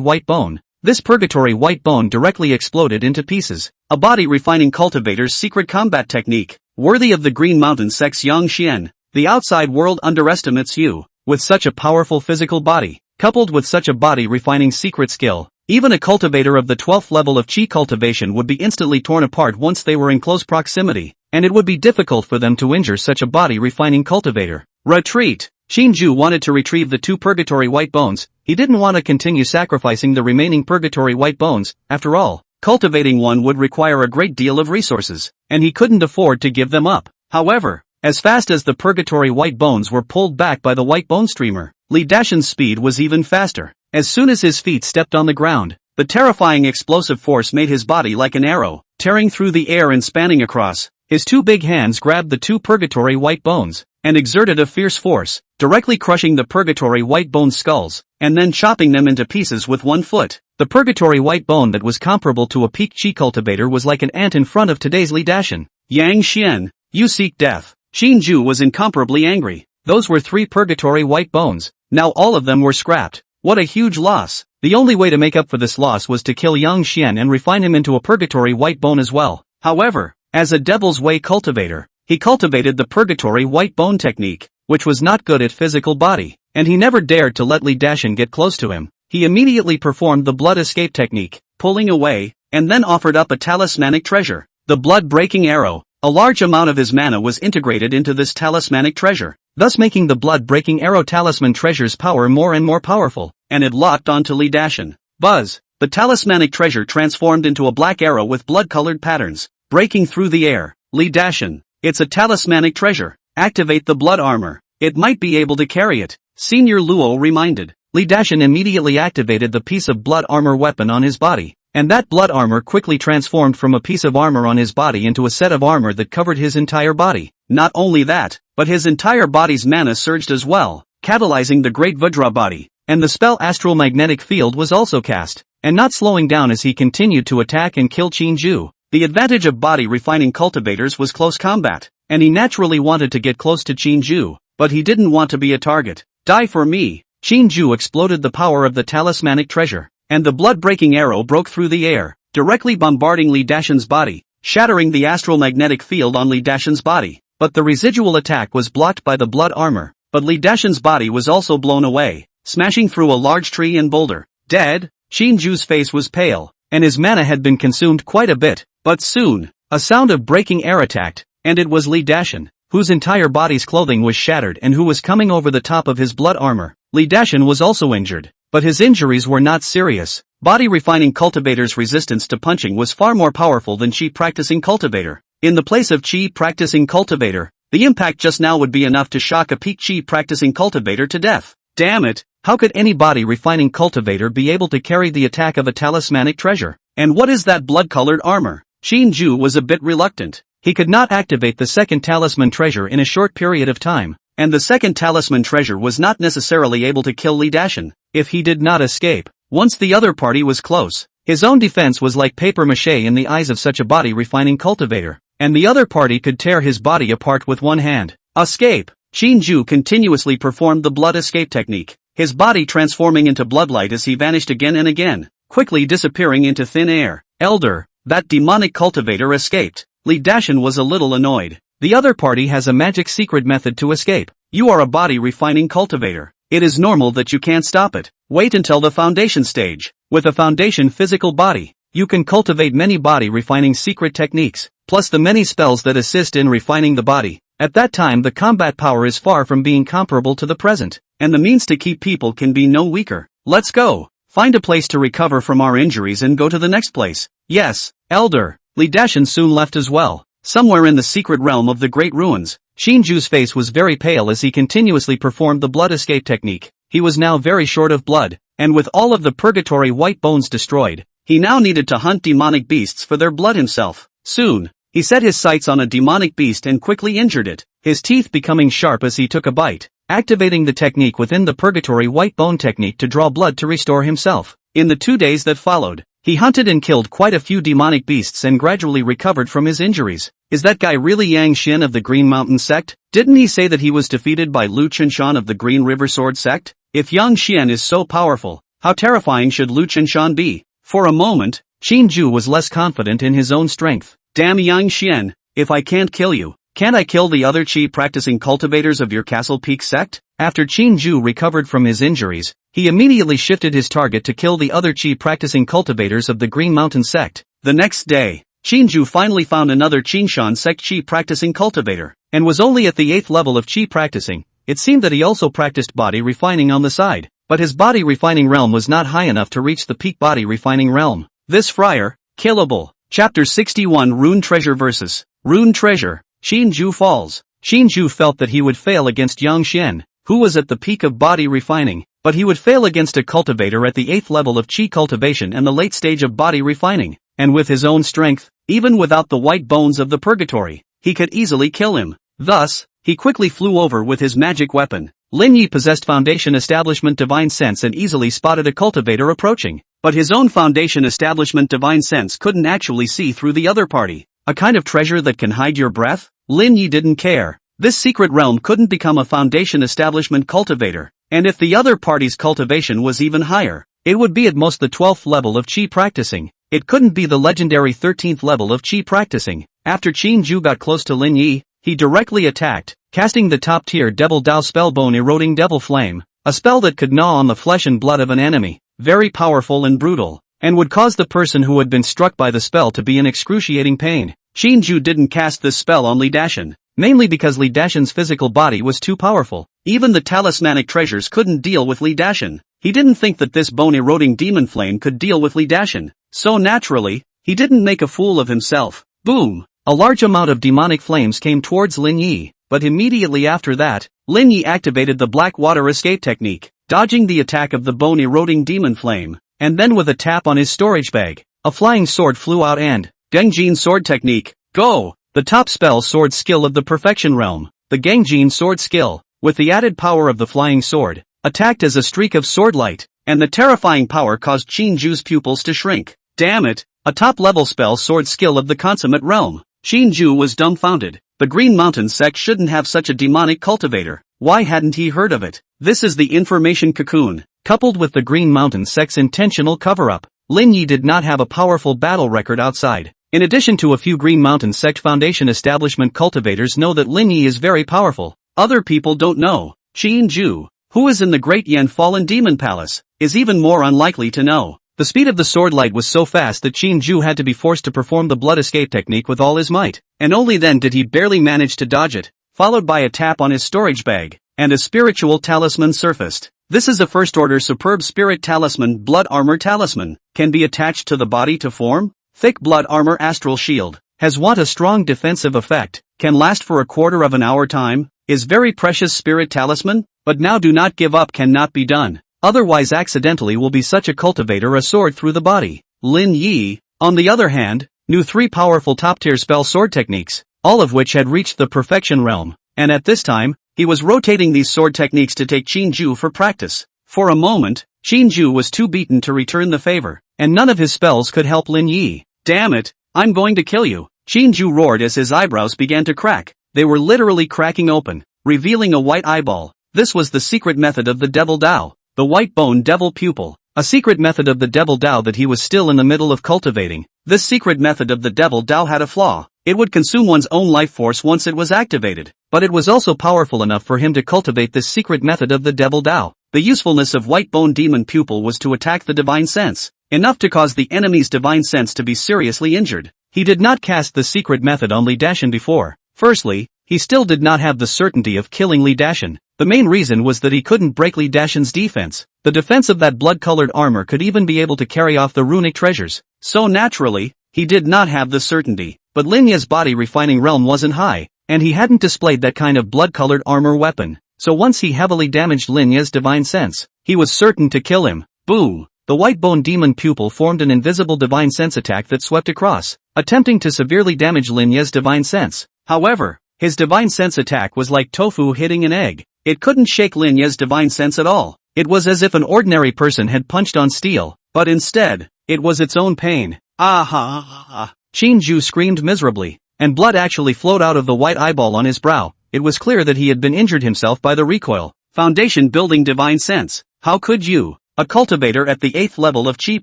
white bone. This purgatory white bone directly exploded into pieces. A body refining cultivator's secret combat technique, worthy of the Green Mountain Sect's Yang Xian. The outside world underestimates you. With such a powerful physical body, coupled with such a body refining secret skill, even a cultivator of the 12th level of Qi cultivation would be instantly torn apart once they were in close proximity, and it would be difficult for them to injure such a body refining cultivator. Retreat! Qin wanted to retrieve the two purgatory white bones. He didn't want to continue sacrificing the remaining purgatory white bones. After all, cultivating one would require a great deal of resources, and he couldn't afford to give them up. However, as fast as the purgatory white bones were pulled back by the white bone streamer, Li Dashin's speed was even faster. As soon as his feet stepped on the ground, the terrifying explosive force made his body like an arrow, tearing through the air and spanning across. His two big hands grabbed the two purgatory white bones, and exerted a fierce force, directly crushing the purgatory white bone skulls, and then chopping them into pieces with one foot. The purgatory white bone that was comparable to a peak Qi cultivator was like an ant in front of today's Li Dashin. Yang Xian, you seek death. Qin was incomparably angry. Those were 3 purgatory white bones. Now all of them were scrapped. What a huge loss. The only way to make up for this loss was to kill Yang Xian and refine him into a purgatory white bone as well. However, as a devil's way cultivator, he cultivated the purgatory white bone technique, which was not good at physical body, and he never dared to let Li Dashin get close to him. He immediately performed the blood escape technique, pulling away, and then offered up a talismanic treasure, the blood-breaking arrow. A large amount of his mana was integrated into this talismanic treasure, thus making the blood-breaking arrow talisman treasure's power more and more powerful, and it locked onto Li Dashin. Buzz! The talismanic treasure transformed into a black arrow with blood-colored patterns, breaking through the air. Li Dashin, it's a talismanic treasure. Activate the blood armor. It might be able to carry it. Senior Luo reminded. Li Dashin immediately activated the piece of blood armor weapon on his body, and that blood armor quickly transformed from a piece of armor on his body into a set of armor that covered his entire body. Not only that, but his entire body's mana surged as well, catalyzing the great Vajra body, and the spell Astral Magnetic Field was also cast, and not slowing down as he continued to attack and kill Qin. The advantage of body refining cultivators was close combat, and he naturally wanted to get close to Qin, but he didn't want to be a target. Die for me! Qin exploded the power of the talismanic treasure, and the blood-breaking arrow broke through the air, directly bombarding Li Dashin's body, shattering the astral magnetic field on Li Dashin's body. But the residual attack was blocked by the blood armor, but Li Dashin's body was also blown away, smashing through a large tree and boulder. Dead? Qin face was pale, and his mana had been consumed quite a bit, but soon, a sound of breaking air attacked, and it was Li Dashin, whose entire body's clothing was shattered and who was coming over the top of his blood armor. Li Dashin was also injured, but his injuries were not serious. Body refining cultivator's resistance to punching was far more powerful than Qi practicing cultivator. In the place of Qi practicing cultivator, the impact just now would be enough to shock a peak Qi practicing cultivator to death. Damn it, how could any body refining cultivator be able to carry the attack of a talismanic treasure? And what is that blood-colored armor? Qin was a bit reluctant. He could not activate the second talisman treasure in a short period of time, and the second talisman treasure was not necessarily able to kill Li Dashin, if he did not escape. Once the other party was close, his own defense was like papier-mâché in the eyes of such a body refining cultivator, and the other party could tear his body apart with one hand. Escape! Qin continuously performed the blood escape technique, his body transforming into bloodlight as he vanished again and again, quickly disappearing into thin air. Elder, That demonic cultivator escaped. Li Dashan was a little annoyed. The other party has a magic secret method to escape. You are a body refining cultivator. It is normal that you can't stop it. Wait until the foundation stage. With a foundation physical body, you can cultivate many body refining secret techniques, plus the many spells that assist in refining the body. At that time the combat power is far from being comparable to the present, and the means to keep people can be no weaker. Let's go. Find a place to recover from our injuries and go to the next place. Yes, Elder. Li Dashan soon left as well. Somewhere in the secret realm of the Great Ruins, Shinju's face was very pale as he continuously performed the blood escape technique. He was now very short of blood, and with all of the purgatory white bones destroyed, he now needed to hunt demonic beasts for their blood himself. Soon, he set his sights on a demonic beast and quickly injured it, his teeth becoming sharp as he took a bite, activating the technique within the purgatory white bone technique to draw blood to restore himself. In the 2 days that followed, he hunted and killed quite a few demonic beasts and gradually recovered from his injuries. Is that guy really Yang Xin of the Green Mountain sect? Didn't he say that he was defeated by Lu Qinshan of the Green River Sword sect? If Yang Xian is so powerful, how terrifying should Lu Qinshan be? For a moment, Shinju was less confident in his own strength. Damn Yang Xian, if I can't kill you, can't I kill the other chi practicing cultivators of your Castle Peak sect? After Shinju recovered from his injuries, he immediately shifted his target to kill the other chi practicing cultivators of the Green Mountain sect. The next day, Shinju finally found another Qinshan sect chi practicing cultivator, and was only at the 8th level of chi practicing. It seemed that he also practiced body refining on the side, but his body refining realm was not high enough to reach the peak body refining realm. This friar, killable. Chapter 61 Rune Treasure vs. Rune Treasure. Shinju falls. Shinju felt that he would fail against Yang Xian, who was at the peak of body refining, but he would fail against a cultivator at the 8th level of chi cultivation and the late stage of body refining, and with his own strength, even without the white bones of the purgatory, he could easily kill him. Thus, he quickly flew over with his magic weapon. Lin Yi possessed Foundation Establishment Divine Sense and easily spotted a cultivator approaching, but his own Foundation Establishment Divine Sense couldn't actually see through the other party. A kind of treasure that can hide your breath? Lin Yi didn't care. This secret realm couldn't become a Foundation Establishment cultivator, and if the other party's cultivation was even higher, it would be at most the 12th level of chi practicing. It couldn't be the legendary 13th level of chi practicing. After Shinju got close to Lin Yi, he directly attacked, casting the top-tier Devil Dao spell Bone Eroding Devil Flame, a spell that could gnaw on the flesh and blood of an enemy, very powerful and brutal, and would cause the person who had been struck by the spell to be in excruciating pain. Shinju didn't cast this spell on Li Dashan, mainly because Li Dashan's physical body was too powerful. Even the talismanic treasures couldn't deal with Li Dashan. He didn't think that this bone-eroding demon flame could deal with Li Dashan, so naturally, he didn't make a fool of himself. Boom! A large amount of demonic flames came towards Lin Yi, but immediately after that, Lin Yi activated the black water escape technique, dodging the attack of the bone-eroding demon flame, and then with a tap on his storage bag, a flying sword flew out and, Gengjin sword technique, go! The top spell sword skill of the perfection realm, the Gengjin sword skill, with the added power of the flying sword, attacked as a streak of sword light, and the terrifying power caused Shinju's pupils to shrink. Damn it, a top-level spell sword skill of the consummate realm. Shinju was dumbfounded. The Green Mountain sect shouldn't have such a demonic cultivator. Why hadn't he heard of it? This is the information cocoon. Coupled with the Green Mountain sect's intentional cover-up, Lin Yi did not have a powerful battle record outside. In addition to a few Green Mountain sect Foundation Establishment cultivators know that Lin Yi is very powerful. Other people don't know. Shinju, who is in the Great Yen Fallen Demon Palace, is even more unlikely to know. The speed of the sword light was so fast that Shinju had to be forced to perform the blood escape technique with all his might, and only then did he barely manage to dodge it, followed by a tap on his storage bag, and a spiritual talisman surfaced. This is a first-order superb spirit talisman. Blood armor talisman, can be attached to the body to form. Thick blood armor astral shield, has what a strong defensive effect, can last for a quarter of an hour time, is very precious spirit talisman, but now do not give up cannot be done, otherwise accidentally will be such a cultivator a sword through the body. Lin Yi, on the other hand, knew 3 powerful top-tier spell sword techniques, all of which had reached the perfection realm, and at this time, he was rotating these sword techniques to take Shinju for practice. For a moment, Shinju was too beaten to return the favor, and none of his spells could help Lin Yi. Damn it, I'm going to kill you, Shinju roared as his eyebrows began to crack. They were literally cracking open, revealing a white eyeball. This was the secret method of the Devil Dao, the white bone devil pupil, a secret method of the Devil Dao that he was still in the middle of cultivating. This secret method of the devil Dao had a flaw. It would consume one's own life force once it was activated. But it was also powerful enough for him to cultivate this secret method of the devil Dao. The usefulness of White Bone Demon Pupil was to attack the divine sense, enough to cause the enemy's divine sense to be seriously injured. He did not cast the secret method on Li Dashan before. Firstly, he still did not have the certainty of killing Li Dashan. The main reason was that he couldn't break Li Dashan's defense. The defense of that blood-colored armor could even be able to carry off the runic treasures. So naturally, he did not have the certainty. But Lin Ye's body refining realm wasn't high, and he hadn't displayed that kind of blood-colored armor weapon. So once he heavily damaged Lin Ye's divine sense, he was certain to kill him. Boom! The White Bone Demon Pupil formed an invisible divine sense attack that swept across, attempting to severely damage Lin Ye's divine sense. However, his divine sense attack was like tofu hitting an egg. It couldn't shake Lin Ye's divine sense at all. It was as if an ordinary person had punched on steel, but instead, it was its own pain. Ah ha ha ha. Qin Zhu screamed miserably, and blood actually flowed out of the white eyeball on his brow. It was clear that he had been injured himself by the recoil. Foundation building divine sense. How could you, a cultivator at the 8th level of Qi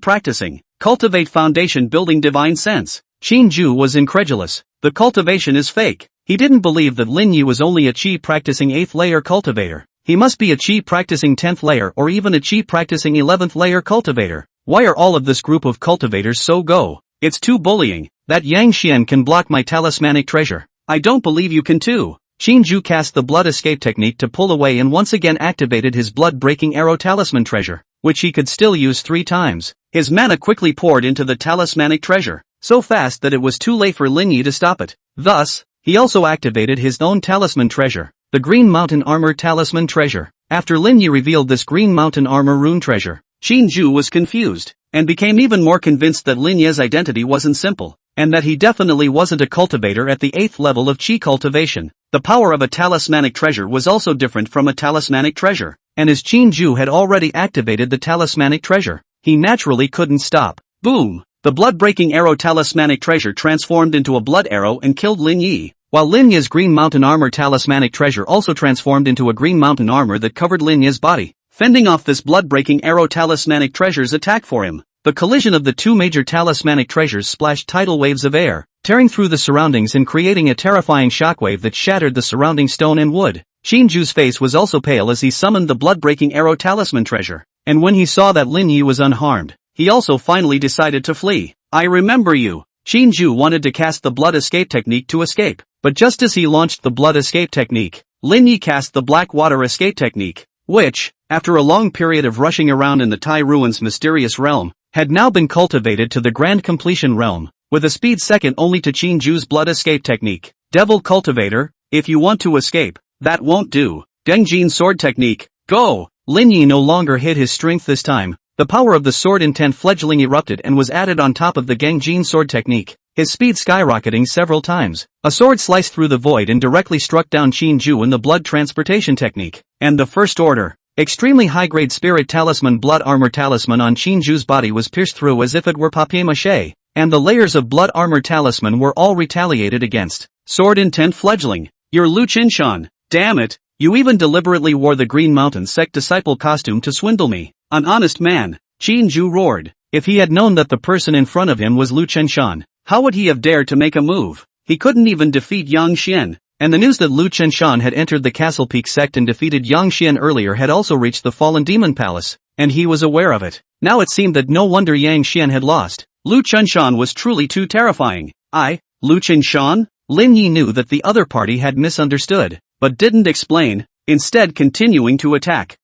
practicing, cultivate foundation building divine sense? Qin Zhu was incredulous. The cultivation is fake. He didn't believe that Lin Yi was only a Qi practicing 8th layer cultivator. He must be a Qi practicing 10th layer or even a Qi practicing 11th layer cultivator. Why are all of this group of cultivators so go? It's too bullying. That Yang Xian can block my talismanic treasure. I don't believe you can too. Qin Zhu cast the blood escape technique to pull away and once again activated his blood-breaking arrow talisman treasure, which he could still use 3 times. His mana quickly poured into the talismanic treasure, so fast that it was too late for Lin Yi to stop it. Thus, he also activated his own talisman treasure, the Green Mountain Armor Talisman Treasure. After Lin Yi revealed this Green Mountain Armor rune treasure, Qin Zhu was confused, and became even more convinced that Lin Ye's identity wasn't simple, and that he definitely wasn't a cultivator at the 8th level of Qi cultivation. The power of a talismanic treasure was also different from a talismanic treasure, and as Qin Zhu had already activated the talismanic treasure, he naturally couldn't stop. Boom! The blood-breaking arrow talismanic treasure transformed into a blood arrow and killed Lin Yi, while Lin Ye's Green Mountain Armor talismanic treasure also transformed into a Green Mountain Armor that covered Lin Ye's body, fending off this blood-breaking arrow talismanic treasure's attack for him. The collision of the 2 major talismanic treasures splashed tidal waves of air, tearing through the surroundings and creating a terrifying shockwave that shattered the surrounding stone and wood. Qin Zhu's face was also pale as he summoned the blood-breaking arrow talisman treasure, and when he saw that Lin Yi was unharmed, he also finally decided to flee. I remember you. Qin Zhu wanted to cast the blood escape technique to escape, but just as he launched the blood escape technique, Lin Yi cast the black water escape technique, which, after a long period of rushing around in the Tai Ruins' mysterious realm, had now been cultivated to the grand completion realm, with a speed second only to Qin Zhu's blood escape technique. Devil cultivator, if you want to escape, that won't do. Dengjin sword technique, go! Lin Yi no longer hid his strength this time. The power of the sword intent fledgling erupted and was added on top of the Gengjin sword technique, his speed skyrocketing several times. A sword sliced through the void and directly struck down Qin Zhu in the blood transportation technique. And the first order, extremely high-grade spirit talisman blood armor talisman on Qin Zhu's body was pierced through as if it were papier-mâché, and the layers of blood armor talisman were all retaliated against. Sword intent fledgling, you're Lu Qinshan, damn it, you even deliberately wore the Green Mountain sect disciple costume to swindle me. An honest man, Qin Zhu roared. If he had known that the person in front of him was Lu Qinshan, how would he have dared to make a move? He couldn't even defeat Yang Xian. And the news that Lu Qinshan had entered the Castle Peak sect and defeated Yang Xian earlier had also reached the Fallen Demon Palace, and he was aware of it. Now it seemed that no wonder Yang Xian had lost. Lu Qinshan was truly too terrifying. Lu Qinshan? Lin Yi knew that the other party had misunderstood, but didn't explain, instead continuing to attack.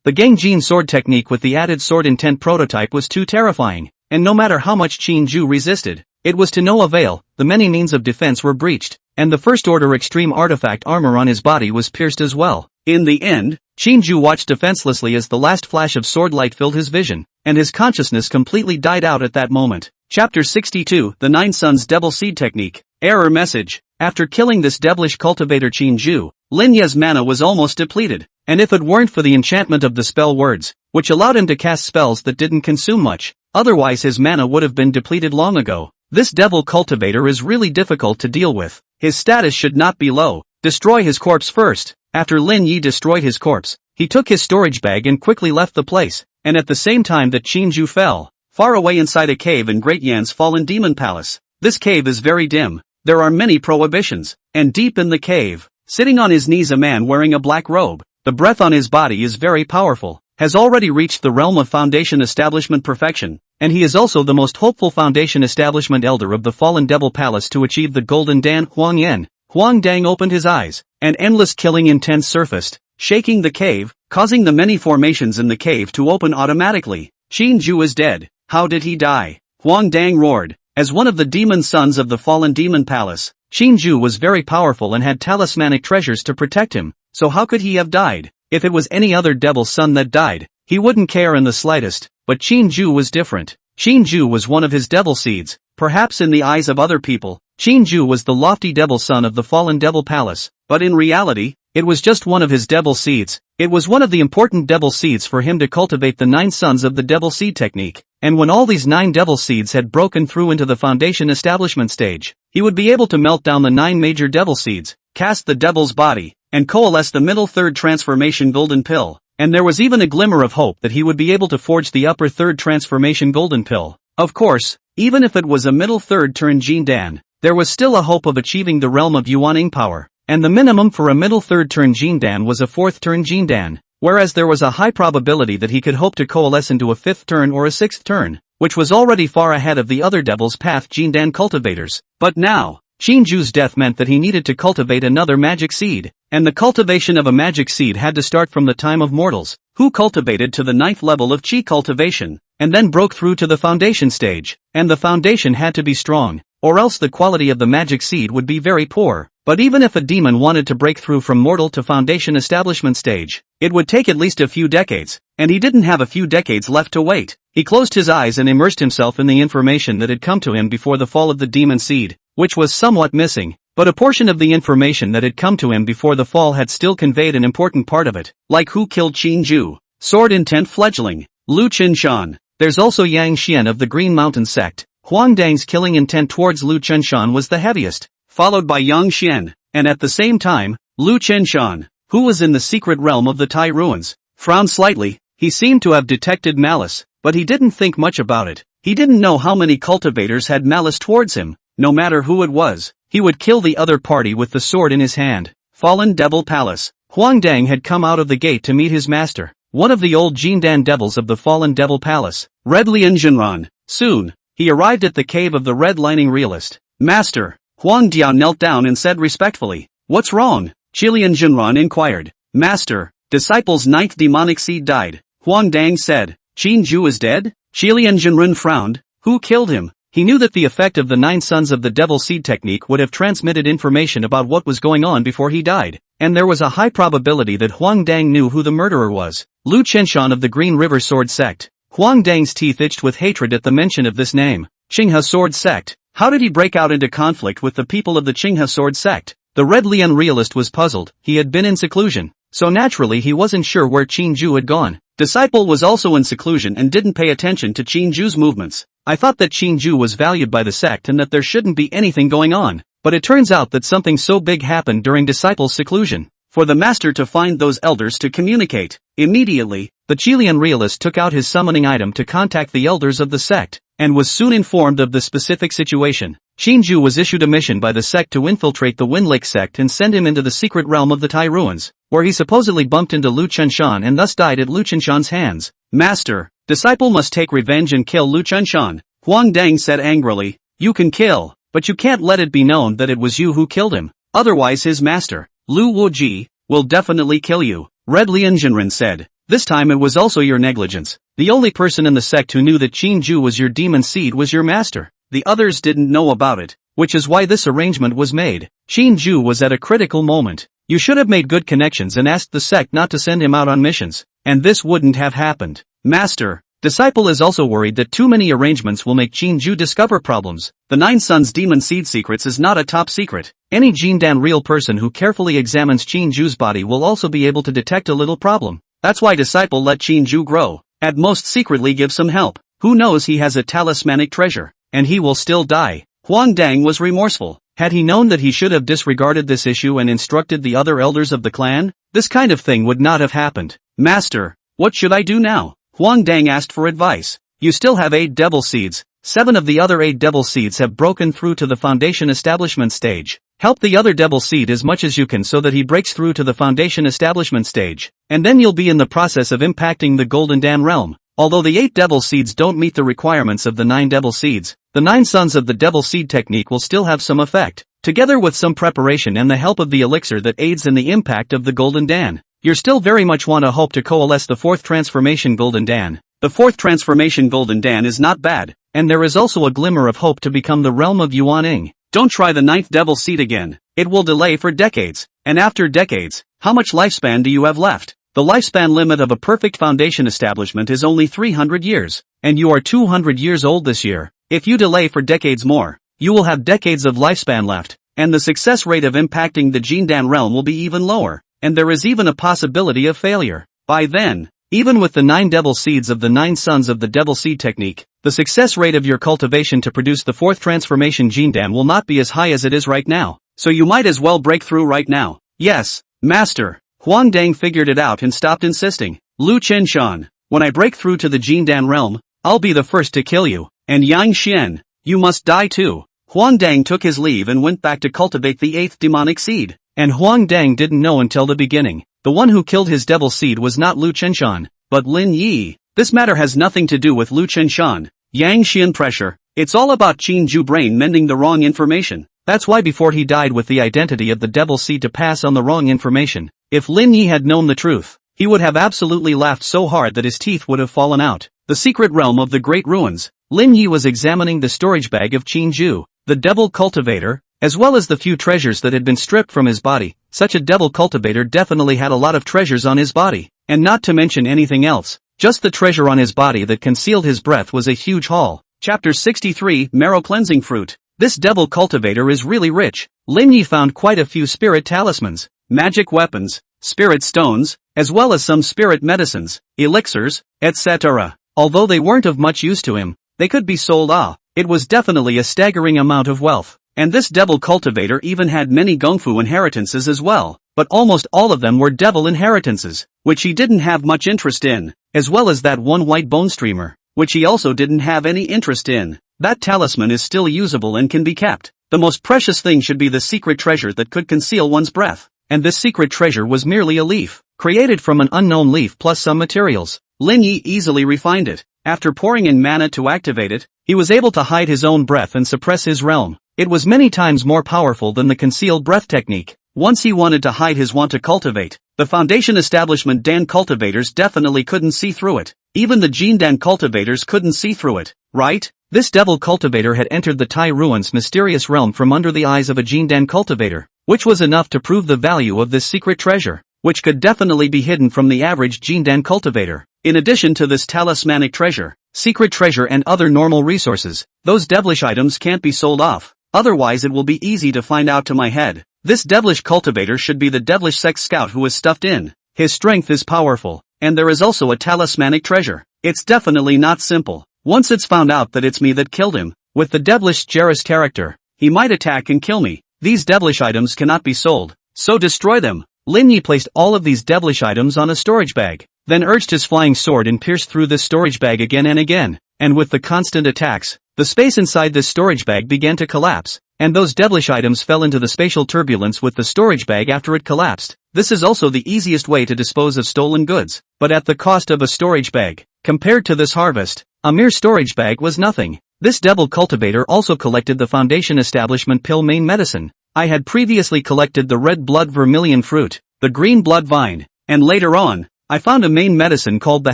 The Gengjin sword technique with the added sword intent prototype was too terrifying, and no matter how much Qin Zhu resisted, it was to no avail. The many means of defense were breached, and the first order extreme artifact armor on his body was pierced as well. In the end, Qin Zhu watched defenselessly as the last flash of sword light filled his vision, and his consciousness completely died out at that moment. Chapter 62, The Nine Suns Devil Seed Technique. Error message. After killing this devilish cultivator Qin Zhu, Lin Ye's mana was almost depleted, and if it weren't for the enchantment of the spell words, which allowed him to cast spells that didn't consume much, otherwise his mana would have been depleted long ago. This devil cultivator is really difficult to deal with. His status should not be low. Destroy his corpse first. After Lin Yi destroyed his corpse, he took his storage bag and quickly left the place, and at the same time that Qin Zhu fell far away inside a cave in Great Yan's fallen demon palace. This cave is very dim. There are many prohibitions. And deep in the cave, sitting on his knees a man wearing a black robe. The breath on his body is very powerful, has already reached the realm of foundation establishment perfection, and he is also the most hopeful foundation establishment elder of the fallen devil palace to achieve the golden Dan. Huang Yan. Huang Dang opened his eyes, and endless killing intent surfaced, shaking the cave, causing the many formations in the cave to open automatically. Qin Ju is dead. How did he die? Huang Dang roared. As one of the demon sons of the fallen demon palace, Qin Ju was very powerful and had talismanic treasures to protect him, so how could he have died? If it was any other devil son that died, he wouldn't care in the slightest, but Qin Ju was different. Qin Ju was one of his devil seeds, perhaps in the eyes of other people. Qin Ju was the lofty devil son of the fallen devil palace, but in reality, it was just one of his devil seeds. It was one of the important devil seeds for him to cultivate the 9 sons of the devil seed technique, and when all these 9 devil seeds had broken through into the foundation establishment stage, he would be able to melt down the 9 major devil seeds, cast the devil's body, and coalesce the middle third transformation golden pill, and there was even a glimmer of hope that he would be able to forge the upper third transformation golden pill. Of course, even if it was a middle third turn Jin Dan, there was still a hope of achieving the realm of Yuaning power. And the minimum for a middle third turn Jindan was a 4th turn Jindan, whereas there was a high probability that he could hope to coalesce into a 5th turn or a 6th turn, which was already far ahead of the other Devil's Path Jindan cultivators. But now, Qin Ju's death meant that he needed to cultivate another magic seed, and the cultivation of a magic seed had to start from the time of mortals, who cultivated to the 9th level of Qi cultivation, and then broke through to the foundation stage, and the foundation had to be strong, or else the quality of the magic seed would be very poor. But even if a demon wanted to break through from mortal to foundation establishment stage, it would take at least a few decades, and he didn't have a few decades left to wait. He closed his eyes and immersed himself in the information that had come to him before the fall of the demon seed, which was somewhat missing, but a portion of the information that had come to him before the fall had still conveyed an important part of it, like who killed Qin Ju, sword intent fledgling, Lu Qinshan. There's also Yang Xian of the Green Mountain sect. Huang Dang's killing intent towards Lu Qinshan was the heaviest, followed by Yang Xian, and at the same time, Lu Qinshan, who was in the secret realm of the Tai ruins, frowned slightly. He seemed to have detected malice, but he didn't think much about it. He didn't know how many cultivators had malice towards him. No matter who it was, he would kill the other party with the sword in his hand. Fallen Devil Palace. Huang Dang had come out of the gate to meet his master, one of the old Jindan devils of the Fallen Devil Palace, Red Lian Jinran. Soon, he arrived at the cave of the Red Lining Realist. Master, Huang Diao knelt down and said respectfully, "What's wrong?" Qilian Jinran inquired. Master, disciple's 9th demonic seed died. Huang Dang said, Qin Ju is dead? Qilian Jinran frowned. Who killed him? He knew that the effect of the 9 sons of the devil seed technique would have transmitted information about what was going on before he died, and there was a high probability that Huang Dang knew who the murderer was. Lu Qinshan of the Green River Sword Sect. Huang Dang's teeth itched with hatred at the mention of this name. Qinghe Sword Sect. How did he break out into conflict with the people of the Qinghe Sword Sect? The Red Lian realist was puzzled. He had been in seclusion, so naturally he wasn't sure where Qin Ju had gone. Disciple was also in seclusion and didn't pay attention to Qin Ju's movements. I thought that Qin Ju was valued by the sect and that there shouldn't be anything going on, but it turns out that something so big happened during Disciple's seclusion. For the master to find those elders to communicate. Immediately, the Qilian realist took out his summoning item to contact the elders of the sect, and was soon informed of the specific situation. Qin Ju was issued a mission by the sect to infiltrate the Windlake sect and send him into the secret realm of the Tai ruins, where he supposedly bumped into Lu Qinshan and thus died at Lu Qinshan's hands. Master, disciple must take revenge and kill Lu Qinshan. Huang Dang said angrily, you can kill, but you can't let it be known that it was you who killed him. Otherwise his master, Lu Wuji, will definitely kill you. Red Lian Jinren said, this time it was also your negligence. The only person in the sect who knew that Qin Ju was your demon seed was your master. The others didn't know about it, which is why this arrangement was made. Qin Ju was at a critical moment. You should have made good connections and asked the sect not to send him out on missions, and this wouldn't have happened. Master, disciple is also worried that too many arrangements will make Qin Ju discover problems. The 9 Sons Demon Seed Secrets is not a top secret. Any Jindan real person who carefully examines Qin Ju's body will also be able to detect a little problem. That's why disciple let Qin Ju grow. At most secretly give some help. Who knows, he has a talismanic treasure, and he will still die. Huang Dang was remorseful. Had he known that he should have disregarded this issue and instructed the other elders of the clan, this kind of thing would not have happened. Master, what should I do now? Huang Dang asked for advice. You still have 8 devil seeds. 7 of the other 8 devil seeds have broken through to the foundation establishment stage. Help the other devil seed as much as you can so that he breaks through to the foundation establishment stage, and then you'll be in the process of impacting the Golden Dan realm. Although the 8 devil seeds don't meet the requirements of the 9 devil seeds, the 9 sons of the devil seed technique will still have some effect, together with some preparation and the help of the elixir that aids in the impact of the Golden Dan. You're still very much want to hope to coalesce the 4th transformation Golden Dan. The 4th transformation Golden Dan is not bad, and there is also a glimmer of hope to become the realm of Yuan-ing. Don't try the 9th devil seed again. It will delay for decades, and after decades, how much lifespan do you have left? The lifespan limit of a perfect foundation establishment is only 300 years, and you are 200 years old this year. If you delay for decades more, you will have decades of lifespan left, and the success rate of impacting the Jindan realm will be even lower, and there is even a possibility of failure. By then, even with the 9 devil seeds of the 9 sons of the devil seed technique, the success rate of your cultivation to produce the 4th transformation Jindan will not be as high as it is right now, so you might as well break through right now. Yes, Master. Huang Dang figured it out and stopped insisting. Lu Chenshan, when I break through to the Jindan realm, I'll be the first to kill you, and Yang Xian, you must die too. Huang Dang took his leave and went back to cultivate the 8th demonic seed, and Huang Dang didn't know until the beginning. The one who killed his devil seed was not Lu Chenshan, but Lin Yi. This matter has nothing to do with Lu Chenshan. Yang Xian pressure. It's all about Qin Ju brain mending the wrong information. That's why before he died with the identity of the devil seed to pass on the wrong information. If Lin Yi had known the truth, he would have absolutely laughed so hard that his teeth would have fallen out. The secret realm of the great ruins. Lin Yi was examining the storage bag of Qin Ju, the devil cultivator, as well as the few treasures that had been stripped from his body. Such a devil cultivator definitely had a lot of treasures on his body, and not to mention anything else. Just the treasure on his body that concealed his breath was a huge haul. Chapter 63, Marrow Cleansing Fruit. This devil cultivator is really rich. Lin Yi found quite a few spirit talismans, magic weapons, spirit stones, as well as some spirit medicines, elixirs, etc. Although they weren't of much use to him, they could be sold off. It was definitely a staggering amount of wealth. And this devil cultivator even had many Gongfu inheritances as well, but almost all of them were devil inheritances, which he didn't have much interest in, as well as that one white bone streamer, which he also didn't have any interest in. That talisman is still usable and can be kept. The most precious thing should be the secret treasure that could conceal one's breath, and this secret treasure was merely a leaf, created from an unknown leaf plus some materials. Lin Yi easily refined it. After pouring in mana to activate it, he was able to hide his own breath and suppress his realm. It was many times more powerful than the concealed breath technique. Once he wanted to hide his want to cultivate, the foundation establishment Dan cultivators definitely couldn't see through it. Even the Jindan cultivators couldn't see through it, right? This devil cultivator had entered the Tai Ruins mysterious realm from under the eyes of a Jindan cultivator, which was enough to prove the value of this secret treasure, which could definitely be hidden from the average Jindan cultivator. In addition to this talismanic treasure, secret treasure and other normal resources, those devilish items can't be sold off. Otherwise it will be easy to find out to my head. This devilish cultivator should be the devilish sex scout who is stuffed in. His strength is powerful, and there is also a talismanic treasure. It's definitely not simple. Once it's found out that it's me that killed him, with the devilish Jairus character, he might attack and kill me. These devilish items cannot be sold, so destroy them. Lin Yi placed all of these devilish items on a storage bag, then urged his flying sword and pierced through this storage bag again and again, and with the constant attacks, the space inside this storage bag began to collapse, and those devilish items fell into the spatial turbulence with the storage bag after it collapsed. This is also the easiest way to dispose of stolen goods, but at the cost of a storage bag. Compared to this harvest, a mere storage bag was nothing. This devil cultivator also collected the foundation establishment pill main medicine. I had previously collected the red blood vermilion fruit, the green blood vine, and later on, I found a main medicine called the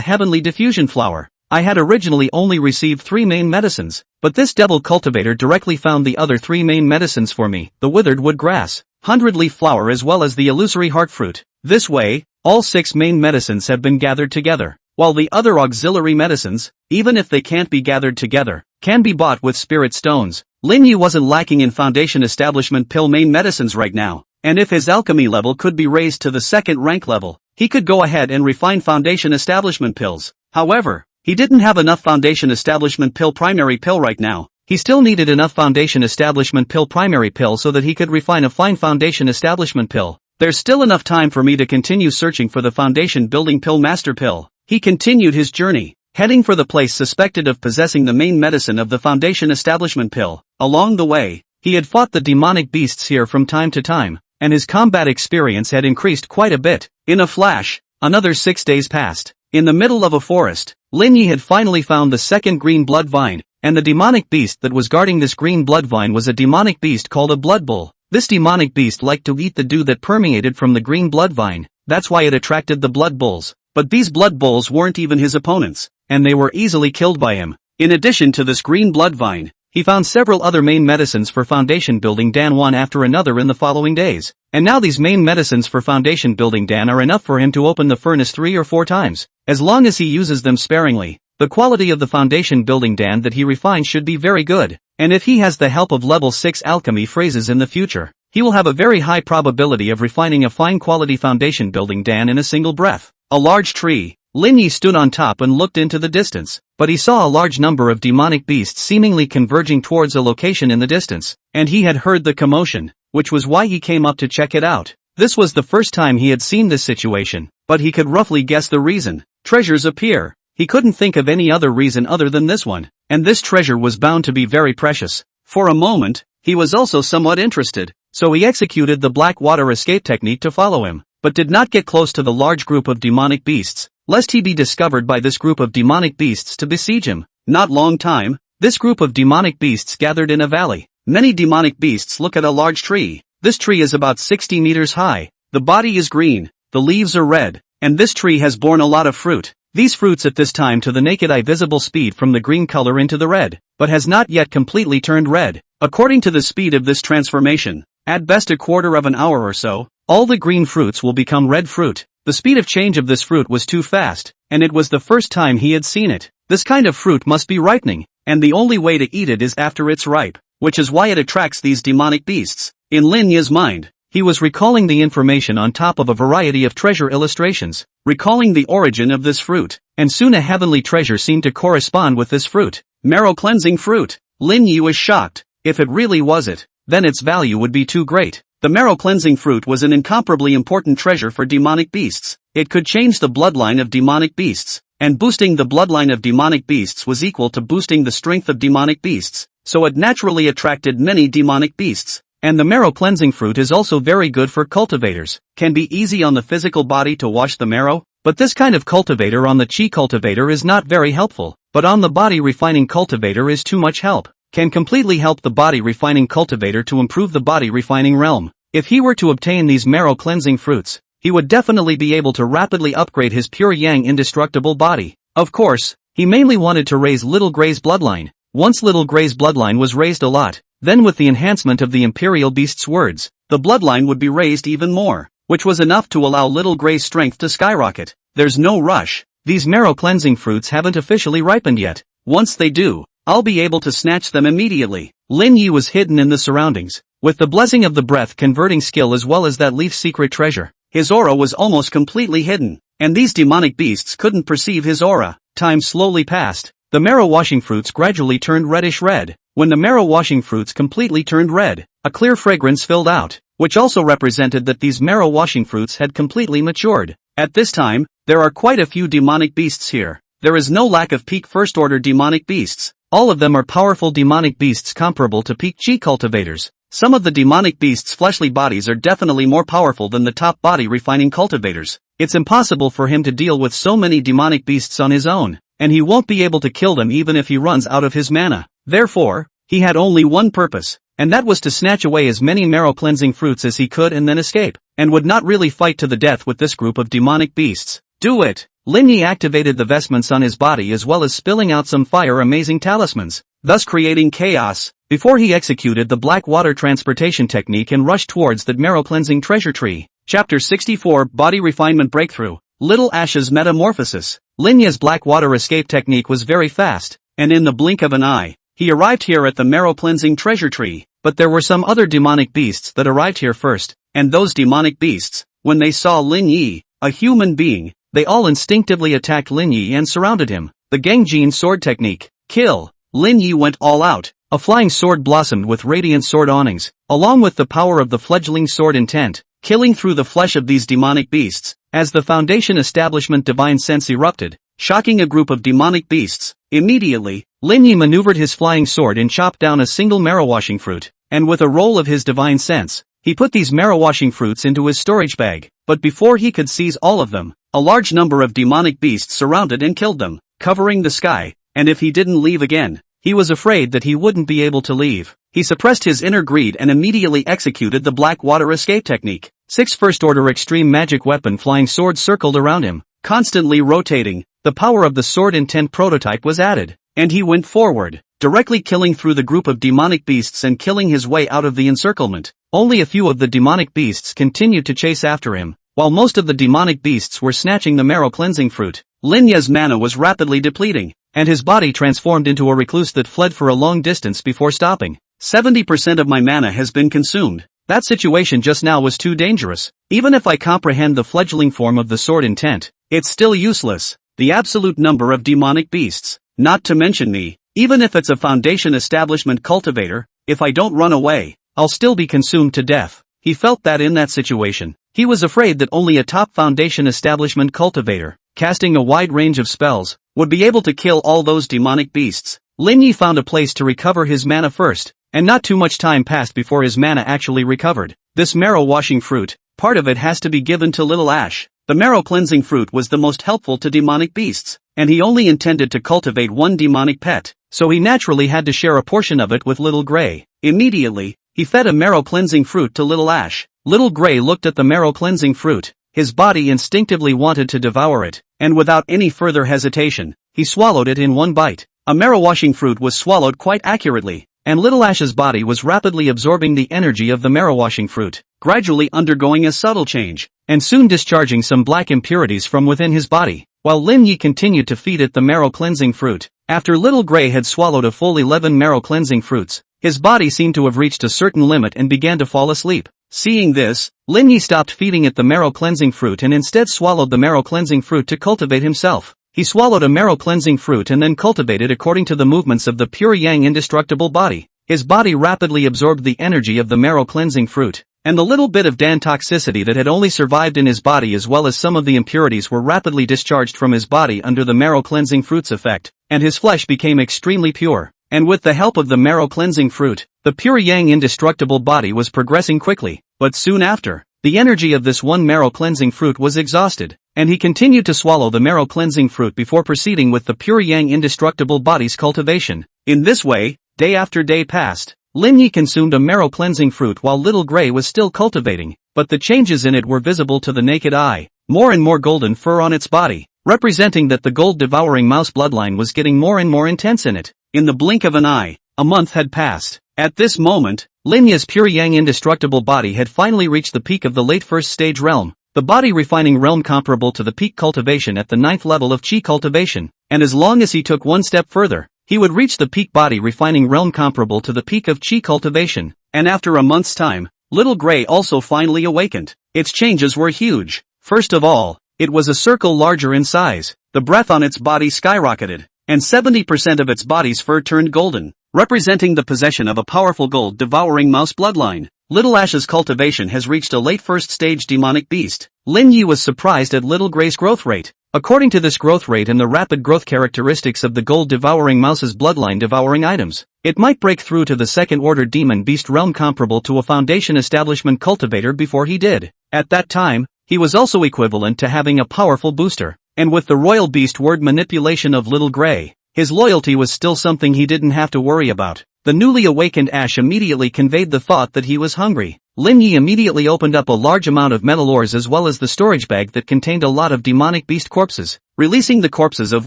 heavenly diffusion flower. I had originally only received 3 main medicines, but this devil cultivator directly found the other 3 main medicines for me, the withered wood grass, 100-leaf flower as well as the illusory heart fruit. This way, all 6 main medicines have been gathered together, while the other auxiliary medicines, even if they can't be gathered together, can be bought with spirit stones. Lin Yi wasn't lacking in foundation establishment pill main medicines right now, and if his alchemy level could be raised to the 2nd rank level, he could go ahead and refine foundation establishment pills. However, he didn't have enough foundation establishment pill primary pill right now. He still needed enough foundation establishment pill primary pill so that he could refine a fine foundation establishment pill. There's still enough time for me to continue searching for the foundation building pill master pill. He continued his journey. heading for the place suspected of possessing the main medicine of the Foundation establishment pill. Along the way, he had fought the demonic beasts here from time to time, and his combat experience had increased quite a bit. In a flash, another 6 days passed. In the middle of a forest, Lin Yi had finally found the second green blood vine, and the demonic beast that was guarding this green blood vine was a demonic beast called a blood bull. This demonic beast liked to eat the dew that permeated from the green blood vine, that's why it attracted the blood bulls. But these blood bulls weren't even his opponents, and they were easily killed by him. In addition to this green blood vine, he found several other main medicines for foundation building Dan one after another in the following days. And now these main medicines for foundation building Dan are enough for him to open the furnace 3 or 4 times, as long as he uses them sparingly. The quality of the foundation building Dan that he refines should be very good, and if he has the help of level 6 alchemy phrases in the future, he will have a very high probability of refining a fine quality foundation building Dan in a single breath. A large tree. Lin Yi stood on top and looked into the distance, but he saw a large number of demonic beasts seemingly converging towards a location in the distance, and he had heard the commotion, which was why he came up to check it out. This was the first time he had seen this situation, but he could roughly guess the reason. Treasures appear. He couldn't think of any other reason other than this one, and this treasure was bound to be very precious. For a moment, he was also somewhat interested, so he executed the black water escape technique to follow him, but did not get close to the large group of demonic beasts, lest he be discovered by this group of demonic beasts to besiege him. Not long time, this group of demonic beasts gathered in a valley. Many demonic beasts look at a large tree. This tree is about 60 meters high. The body is green, the leaves are red, and this tree has borne a lot of fruit. These fruits at this time to the naked eye visible speed from the green color into the red, but has not yet completely turned red. According to the speed of this transformation, at best a quarter of an hour or so, all the green fruits will become red fruit. The speed of change of this fruit was too fast, and it was the first time he had seen it. This kind of fruit must be ripening, and the only way to eat it is after it's ripe, which is why it attracts these demonic beasts. In Lin Yi's mind, he was recalling the information on top of a variety of treasure illustrations, recalling the origin of this fruit, and soon a heavenly treasure seemed to correspond with this fruit. Marrow cleansing fruit. Lin Yi was shocked. If it really was it, then its value would be too great. The marrow cleansing fruit was an incomparably important treasure for demonic beasts. It could change the bloodline of demonic beasts, and boosting the bloodline of demonic beasts was equal to boosting the strength of demonic beasts, so it naturally attracted many demonic beasts. And the marrow cleansing fruit is also very good for cultivators. Can be easy on the physical body to wash the marrow, but this kind of cultivator on the chi cultivator is not very helpful, but on the body refining cultivator is too much help. Can completely help the body refining cultivator to improve the body refining realm. If he were to obtain these marrow cleansing fruits, he would definitely be able to rapidly upgrade his pure yang indestructible body. Of course, he mainly wanted to raise Little Gray's bloodline. Once Little Gray's bloodline was raised a lot, then with the enhancement of the Imperial Beast's words, the bloodline would be raised even more, which was enough to allow Little Gray's strength to skyrocket. There's no rush. These marrow cleansing fruits haven't officially ripened yet. Once they do, I'll be able to snatch them immediately. Lin Yi was hidden in the surroundings, with the blessing of the breath converting skill as well as that leaf's secret treasure. His aura was almost completely hidden, and these demonic beasts couldn't perceive his aura. Time slowly passed. The marrow washing fruits gradually turned reddish red. When the marrow washing fruits completely turned red, a clear fragrance filled out, which also represented that these marrow washing fruits had completely matured. At this time, there are quite a few demonic beasts here. There is no lack of peak first order demonic beasts. All of them are powerful demonic beasts comparable to peak chi cultivators. Some of the demonic beasts' fleshly bodies are definitely more powerful than the top body refining cultivators. It's impossible for him to deal with so many demonic beasts on his own, and he won't be able to kill them even if he runs out of his mana. Therefore, he had only one purpose, and that was to snatch away as many marrow cleansing fruits as he could and then escape, and would not really fight to the death with this group of demonic beasts. Do it! Lin Yi activated the vestments on his body as well as spilling out some fire amazing talismans, thus creating chaos, before he executed the black water transportation technique and rushed towards that marrow cleansing treasure tree. Chapter 64 Body Refinement Breakthrough. Little Ash's Metamorphosis. Lin Yi's black water escape technique was very fast, and in the blink of an eye, he arrived here at the marrow cleansing treasure tree. But there were some other demonic beasts that arrived here first, and those demonic beasts, when they saw Lin Yi, a human being, they all instinctively attacked Lin Yi and surrounded him. The Gangjin sword technique. Kill. Lin Yi went all out. A flying sword blossomed with radiant sword awnings, along with the power of the fledgling sword intent, killing through the flesh of these demonic beasts. As the Foundation Establishment divine sense erupted, shocking a group of demonic beasts. Immediately, Lin Yi maneuvered his flying sword and chopped down a single marrow-washing fruit, and with a roll of his divine sense, he put these marrow-washing fruits into his storage bag. But before he could seize all of them, a large number of demonic beasts surrounded and killed them, covering the sky, and if he didn't leave again, he was afraid that he wouldn't be able to leave. He suppressed his inner greed and immediately executed the black water escape technique. 6 first-order extreme magic weapon flying swords circled around him, constantly rotating. The power of the sword intent prototype was added, and he went forward, directly killing through the group of demonic beasts and killing his way out of the encirclement. Only a few of the demonic beasts continued to chase after him, while most of the demonic beasts were snatching the marrow cleansing fruit. Lin Yi's mana was rapidly depleting, and his body transformed into a recluse that fled for a long distance before stopping. 70% of my mana has been consumed. That situation just now was too dangerous. Even if I comprehend the fledgling form of the sword intent, it's still useless. The absolute number of demonic beasts, not to mention me, even if it's a foundation establishment cultivator, if I don't run away, I'll still be consumed to death. He felt that in that situation, he was afraid that only a top foundation establishment cultivator, casting a wide range of spells, would be able to kill all those demonic beasts. Lin Yi found a place to recover his mana first, and not too much time passed before his mana actually recovered. This marrow-washing fruit, part of it has to be given to Little Ash. The marrow-cleansing fruit was the most helpful to demonic beasts, and he only intended to cultivate one demonic pet, so he naturally had to share a portion of it with Little Grey. Immediately, he fed a marrow-cleansing fruit to Little Ash. Little Grey looked at the marrow-cleansing fruit. His body instinctively wanted to devour it, and without any further hesitation, he swallowed it in one bite. A marrow-washing fruit was swallowed quite accurately, and Little Ash's body was rapidly absorbing the energy of the marrow-washing fruit, gradually undergoing a subtle change, and soon discharging some black impurities from within his body, while Lin Yi continued to feed it the marrow-cleansing fruit. After Little Grey had swallowed a full 11 marrow-cleansing fruits, his body seemed to have reached a certain limit and began to fall asleep. Seeing this, Lin Yi stopped feeding it the marrow-cleansing fruit and instead swallowed the marrow-cleansing fruit to cultivate himself. He swallowed a marrow-cleansing fruit and then cultivated according to the movements of the pure yang indestructible body. His body rapidly absorbed the energy of the marrow-cleansing fruit, and the little bit of Dan toxicity that had only survived in his body as well as some of the impurities were rapidly discharged from his body under the marrow-cleansing fruit's effect, and his flesh became extremely pure. And with the help of the marrow-cleansing fruit, the pure yang indestructible body was progressing quickly, but soon after, the energy of this one marrow-cleansing fruit was exhausted, and he continued to swallow the marrow-cleansing fruit before proceeding with the pure yang indestructible body's cultivation. In this way, day after day passed. Lin Yi consumed a marrow-cleansing fruit while Little Grey was still cultivating, but the changes in it were visible to the naked eye. More and more golden fur on its body, representing that the gold-devouring mouse bloodline was getting more and more intense in it. In the blink of an eye, a month had passed. At this moment, Lin Yi's pure yang indestructible body had finally reached the peak of the late first stage realm, the body refining realm comparable to the peak cultivation at the 9th level of Qi cultivation, and as long as he took one step further, he would reach the peak body refining realm comparable to the peak of Qi cultivation, and after a month's time, Little Grey also finally awakened. Its changes were huge. First of all, it was a circle larger in size, the breath on its body skyrocketed, and 70% of its body's fur turned golden, representing the possession of a powerful gold-devouring mouse bloodline. Little Ash's cultivation has reached a late first stage demonic beast. Lin Yi was surprised at Little Grey's growth rate. According to this growth rate and the rapid growth characteristics of the gold-devouring mouse's bloodline devouring items, it might break through to the second-order demon beast realm comparable to a foundation establishment cultivator before he did. At that time, he was also equivalent to having a powerful booster, and with the royal beast word manipulation of Little Grey, his loyalty was still something he didn't have to worry about. The newly awakened Ash immediately conveyed the thought that he was hungry. Lin Yi immediately opened up a large amount of metal ores as well as the storage bag that contained a lot of demonic beast corpses, releasing the corpses of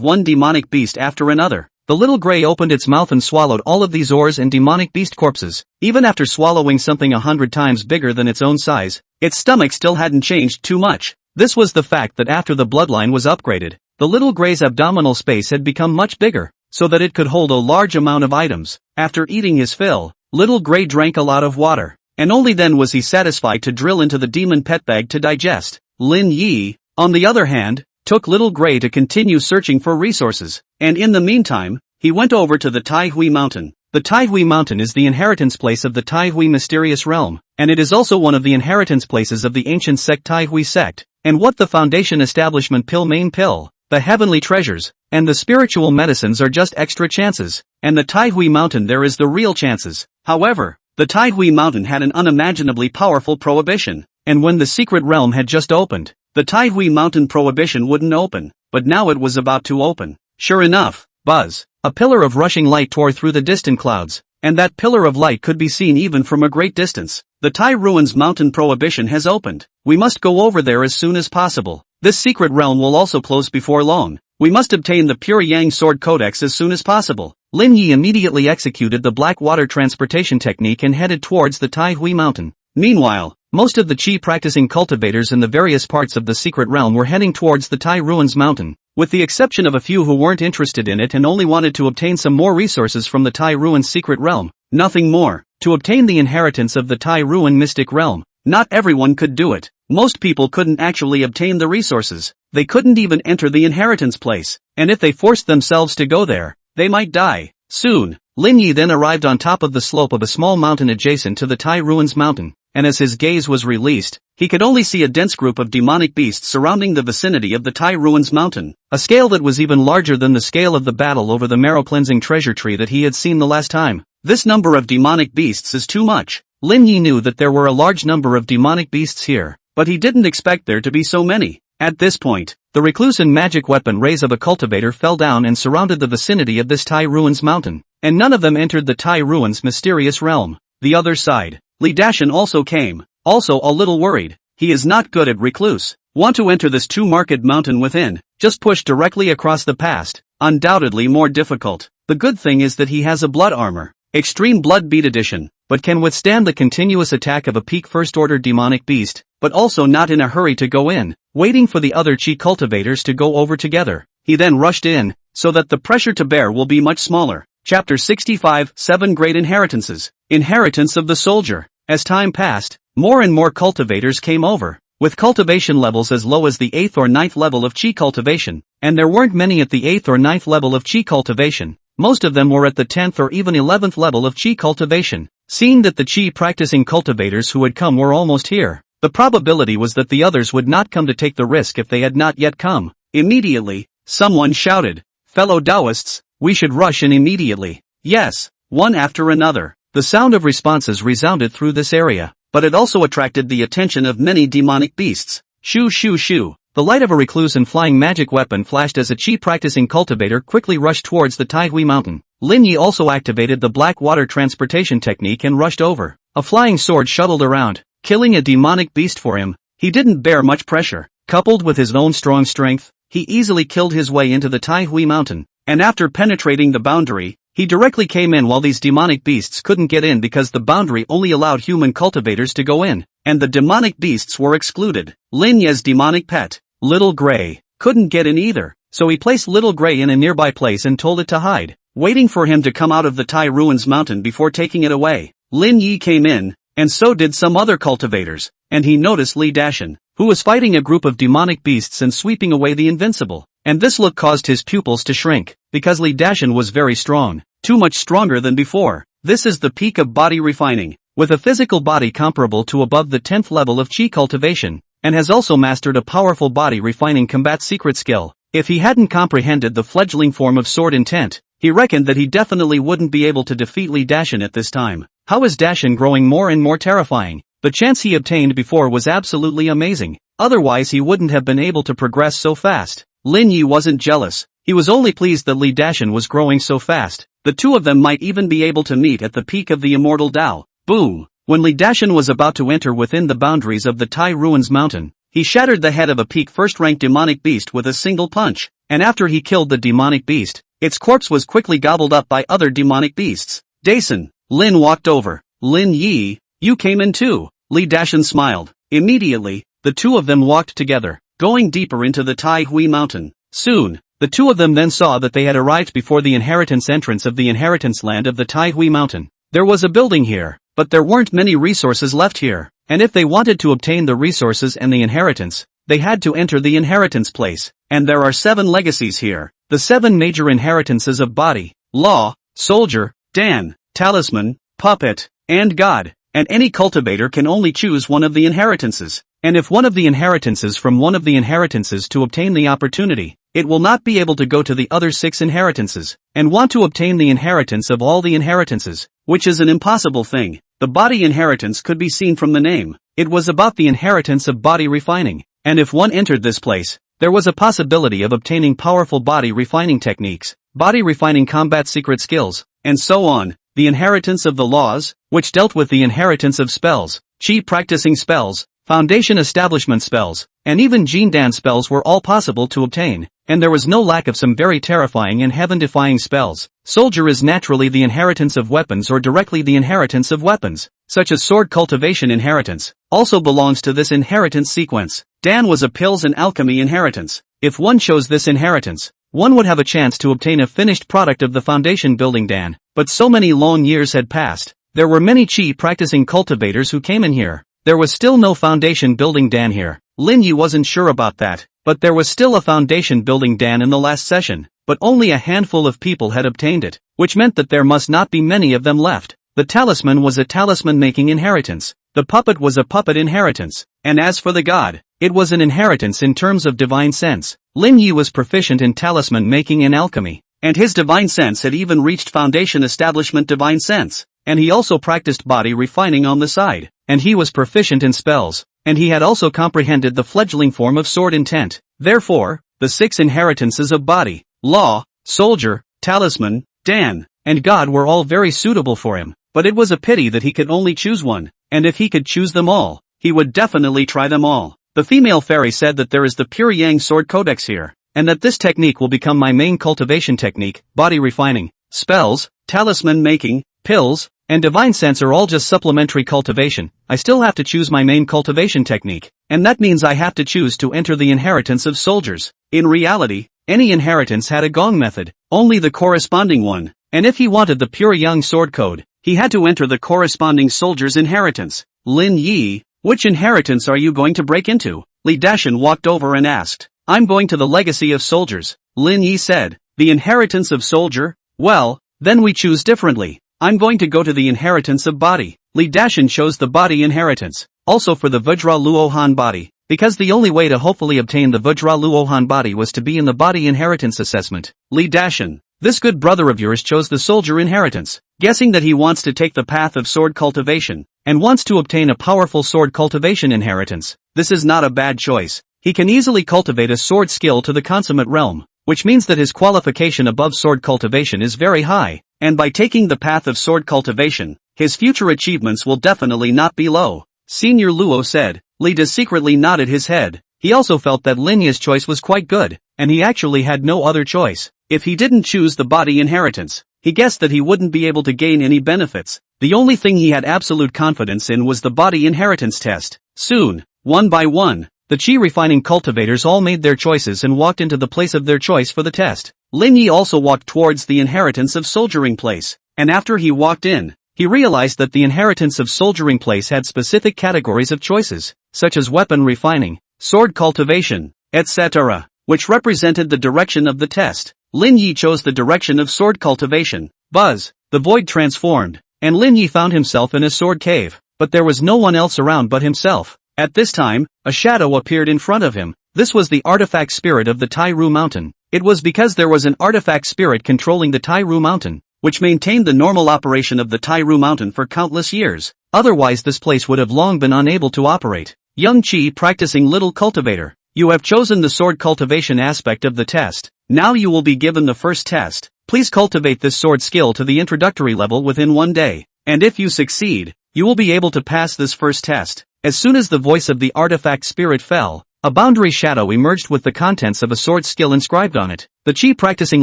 one demonic beast after another. The Little Grey opened its mouth and swallowed all of these ores and demonic beast corpses. Even after swallowing something 100 times bigger than its own size, its stomach still hadn't changed too much. This was the fact that after the bloodline was upgraded, the Little Grey's abdominal space had become much bigger, so that it could hold a large amount of items. After eating his fill, Little Grey drank a lot of water, and only then was he satisfied to drill into the demon pet bag to digest. Lin Yi, on the other hand, took Little Grey to continue searching for resources, and in the meantime, he went over to the Tai Hui Mountain. The Tai Hui Mountain is the inheritance place of the Tai Hui mysterious realm, and it is also one of the inheritance places of the ancient sect Tai Hui sect, and what the foundation establishment pill main pill. the heavenly treasures, and the spiritual medicines are just extra chances, and the Taihui Mountain there is the real chances. However, the Taihui Mountain had an unimaginably powerful prohibition, and when the secret realm had just opened, the Taihui Mountain prohibition wouldn't open, but now it was about to open. Sure enough, buzz, a pillar of rushing light tore through the distant clouds, and that pillar of light could be seen even from a great distance. The Tai Ruins Mountain prohibition has opened. We must go over there as soon as possible. This secret realm will also close before long. We must obtain the Pure Yang Sword Codex as soon as possible. Lin Yi immediately executed the black water transportation technique and headed towards the Tai Hui Mountain. Meanwhile, most of the Qi practicing cultivators in the various parts of the secret realm were heading towards the Tai Ruins Mountain, with the exception of a few who weren't interested in it and only wanted to obtain some more resources from the Tai Ruins secret realm. Nothing more. To obtain the inheritance of the Tai Ruin mystic realm, not everyone could do it. Most people couldn't actually obtain the resources. They couldn't even enter the inheritance place, and if they forced themselves to go there, they might die. Soon, Lin Yi then arrived on top of the slope of a small mountain adjacent to the Tai Ruins Mountain, and as his gaze was released, he could only see a dense group of demonic beasts surrounding the vicinity of the Tai Ruins Mountain, a scale that was even larger than the scale of the battle over the marrow-cleansing treasure tree that he had seen the last time. This number of demonic beasts is too much. Lin Yi knew that there were a large number of demonic beasts here, but he didn't expect there to be so many. At this point, the recluse and magic weapon rays of a cultivator fell down and surrounded the vicinity of this Tai Ruins Mountain, and none of them entered the Tai Ruins mysterious realm. The other side, Li Dashan also came, also a little worried. He is not good at recluse. Want to enter this two-market mountain within, just push directly across the past, undoubtedly more difficult. The good thing is that he has a blood armor, Extreme Blood Beat Edition, but can withstand the continuous attack of a peak first-order demonic beast, but also not in a hurry to go in, waiting for the other Qi cultivators to go over together. He then rushed in, so that the pressure to bear will be much smaller. Chapter 65, 7 Great Inheritances. Inheritance of the Soldier. As time passed, more and more cultivators came over, with cultivation levels as low as the 8th or 9th level of Qi cultivation, and there weren't many at the 8th or 9th level of Qi cultivation. Most of them were at the 10th or even 11th level of Qi cultivation. Seeing that the Qi practicing cultivators who had come were almost here, the probability was that the others would not come to take the risk if they had not yet come. Immediately, someone shouted, "Fellow Taoists, we should rush in immediately." Yes, one after another. The sound of responses resounded through this area, but it also attracted the attention of many demonic beasts. Shoo shoo shoo. The light of a recluse and flying magic weapon flashed as a Qi practicing cultivator quickly rushed towards the Taihui Mountain. Lin Yi also activated the black water transportation technique and rushed over. A flying sword shuttled around, killing a demonic beast for him. He didn't bear much pressure. Coupled with his own strong strength, he easily killed his way into the Taihui Mountain, and after penetrating the boundary, he directly came in while these demonic beasts couldn't get in because the boundary only allowed human cultivators to go in, and the demonic beasts were excluded. Lin Ye's demonic pet, Little Gray, couldn't get in either, so he placed Little Gray in a nearby place and told it to hide, waiting for him to come out of the Tai Ruins Mountain before taking it away. Lin Yi came in, and so did some other cultivators, and he noticed Li Dashan, who was fighting a group of demonic beasts and sweeping away the invincible, and this look caused his pupils to shrink, because Li Dashan was very strong, too much stronger than before. This is the peak of body refining, with a physical body comparable to above the 10th level of Qi cultivation, and has also mastered a powerful body refining combat secret skill. If he hadn't comprehended the fledgling form of sword intent, he reckoned that he definitely wouldn't be able to defeat Li Dashan at this time. How is Dashan growing more and more terrifying? The chance he obtained before was absolutely amazing, otherwise he wouldn't have been able to progress so fast. Lin Yi wasn't jealous, he was only pleased that Li Dashan was growing so fast. The two of them might even be able to meet at the peak of the immortal Tao. Boom! When Li Dashan was about to enter within the boundaries of the Tai Ruins Mountain, he shattered the head of a peak first-ranked demonic beast with a single punch, and after he killed the demonic beast, its corpse was quickly gobbled up by other demonic beasts. Dason, Lin walked over. Lin Yi, you came in too. Li Dashan smiled. Immediately, the two of them walked together, going deeper into the Tai Hui Mountain. Soon, the two of them then saw that they had arrived before the inheritance entrance of the inheritance land of the Tai Hui Mountain. There was a building here, but there weren't many resources left here, and if they wanted to obtain the resources and the inheritance, they had to enter the inheritance place, and there are 7 legacies here, the 7 major inheritances of body, law, soldier, Dan, talisman, puppet, and god, and any cultivator can only choose one of the inheritances, and if one of the inheritances from one of the inheritances to obtain the opportunity, it will not be able to go to the other 6 inheritances, and want to obtain the inheritance of all the inheritances, which is an impossible thing. The body inheritance could be seen from the name. It was about the inheritance of body refining, and if one entered this place, there was a possibility of obtaining powerful body refining techniques, body refining combat secret skills, and so on. The inheritance of the laws, which dealt with the inheritance of spells, chi practicing spells, foundation establishment spells, and even Jindan spells were all possible to obtain, and there was no lack of some very terrifying and heaven-defying spells. Soldier is naturally the inheritance of weapons or directly the inheritance of weapons, such as sword cultivation inheritance, also belongs to this inheritance sequence. Dan was a pills and alchemy inheritance. If one chose this inheritance, one would have a chance to obtain a finished product of the foundation building Dan, but so many long years had passed. There were many chi practicing cultivators who came in here. There was still no foundation building Dan here. Lin Yi wasn't sure about that, but there was still a foundation building Dan in the last session, but only a handful of people had obtained it, which meant that there must not be many of them left. The talisman was a talisman-making inheritance. The puppet was a puppet inheritance, and as for the god, it was an inheritance in terms of divine sense. Lin Yi was proficient in talisman-making and alchemy, and his divine sense had even reached foundation establishment divine sense, and he also practiced body refining on the side, and he was proficient in spells, and he had also comprehended the fledgling form of sword intent. Therefore, the 6 inheritances of body, law, soldier, talisman, Dan, and god were all very suitable for him, but it was a pity that he could only choose one, and if he could choose them all, he would definitely try them all. The female fairy said that there is the pure yang sword codex here, and that this technique will become my main cultivation technique. Body refining, spells, talisman making, pills, and divine sense are all just supplementary cultivation. I still have to choose my main cultivation technique, and that means I have to choose to enter the inheritance of soldiers. In reality, any inheritance had a gong method, only the corresponding one, and if he wanted the pure yang sword code, he had to enter the corresponding soldier's inheritance. Lin Yi, which inheritance are you going to break into? Li Dashan walked over and asked. I'm going to the legacy of soldiers, Lin Yi said. The inheritance of soldier? Well, then we choose differently. I'm going to go to the inheritance of body. Li Dashan chose the body inheritance, also for the Vajra Luohan body, because the only way to hopefully obtain the Vajra Luohan body was to be in the body inheritance assessment. Li Dashan, this good brother of yours chose the soldier inheritance, guessing that he wants to take the path of sword cultivation, and wants to obtain a powerful sword cultivation inheritance. This is not a bad choice. He can easily cultivate a sword skill to the consummate realm, which means that his qualification above sword cultivation is very high, and by taking the path of sword cultivation, his future achievements will definitely not be low. Senior Luo said. Li Da secretly nodded his head. He also felt that Lin Yi's choice was quite good, and he actually had no other choice. If he didn't choose the body inheritance, he guessed that he wouldn't be able to gain any benefits. The only thing he had absolute confidence in was the body inheritance test. Soon, one by one, the chi refining cultivators all made their choices and walked into the place of their choice for the test. Lin Yi also walked towards the inheritance of soldiering place, and after he walked in, he realized that the inheritance of soldiering place had specific categories of choices, such as weapon refining, sword cultivation, etc., which represented the direction of the test. Lin Yi chose the direction of sword cultivation. Buzz, the void transformed, and Lin Yi found himself in a sword cave, but there was no one else around but himself. At this time, a shadow appeared in front of him. This was the artifact spirit of the Tairu Mountain. It was because there was an artifact spirit controlling the Tairu Mountain, which maintained the normal operation of the Tairu Mountain for countless years. Otherwise this place would have long been unable to operate. Young Chi practicing little cultivator. You have chosen the sword cultivation aspect of the test. Now you will be given the first test. Please cultivate this sword skill to the introductory level within 1 day. And if you succeed, you will be able to pass this first test. As soon as the voice of the artifact spirit fell, a boundary shadow emerged with the contents of a sword skill inscribed on it. The Chi practicing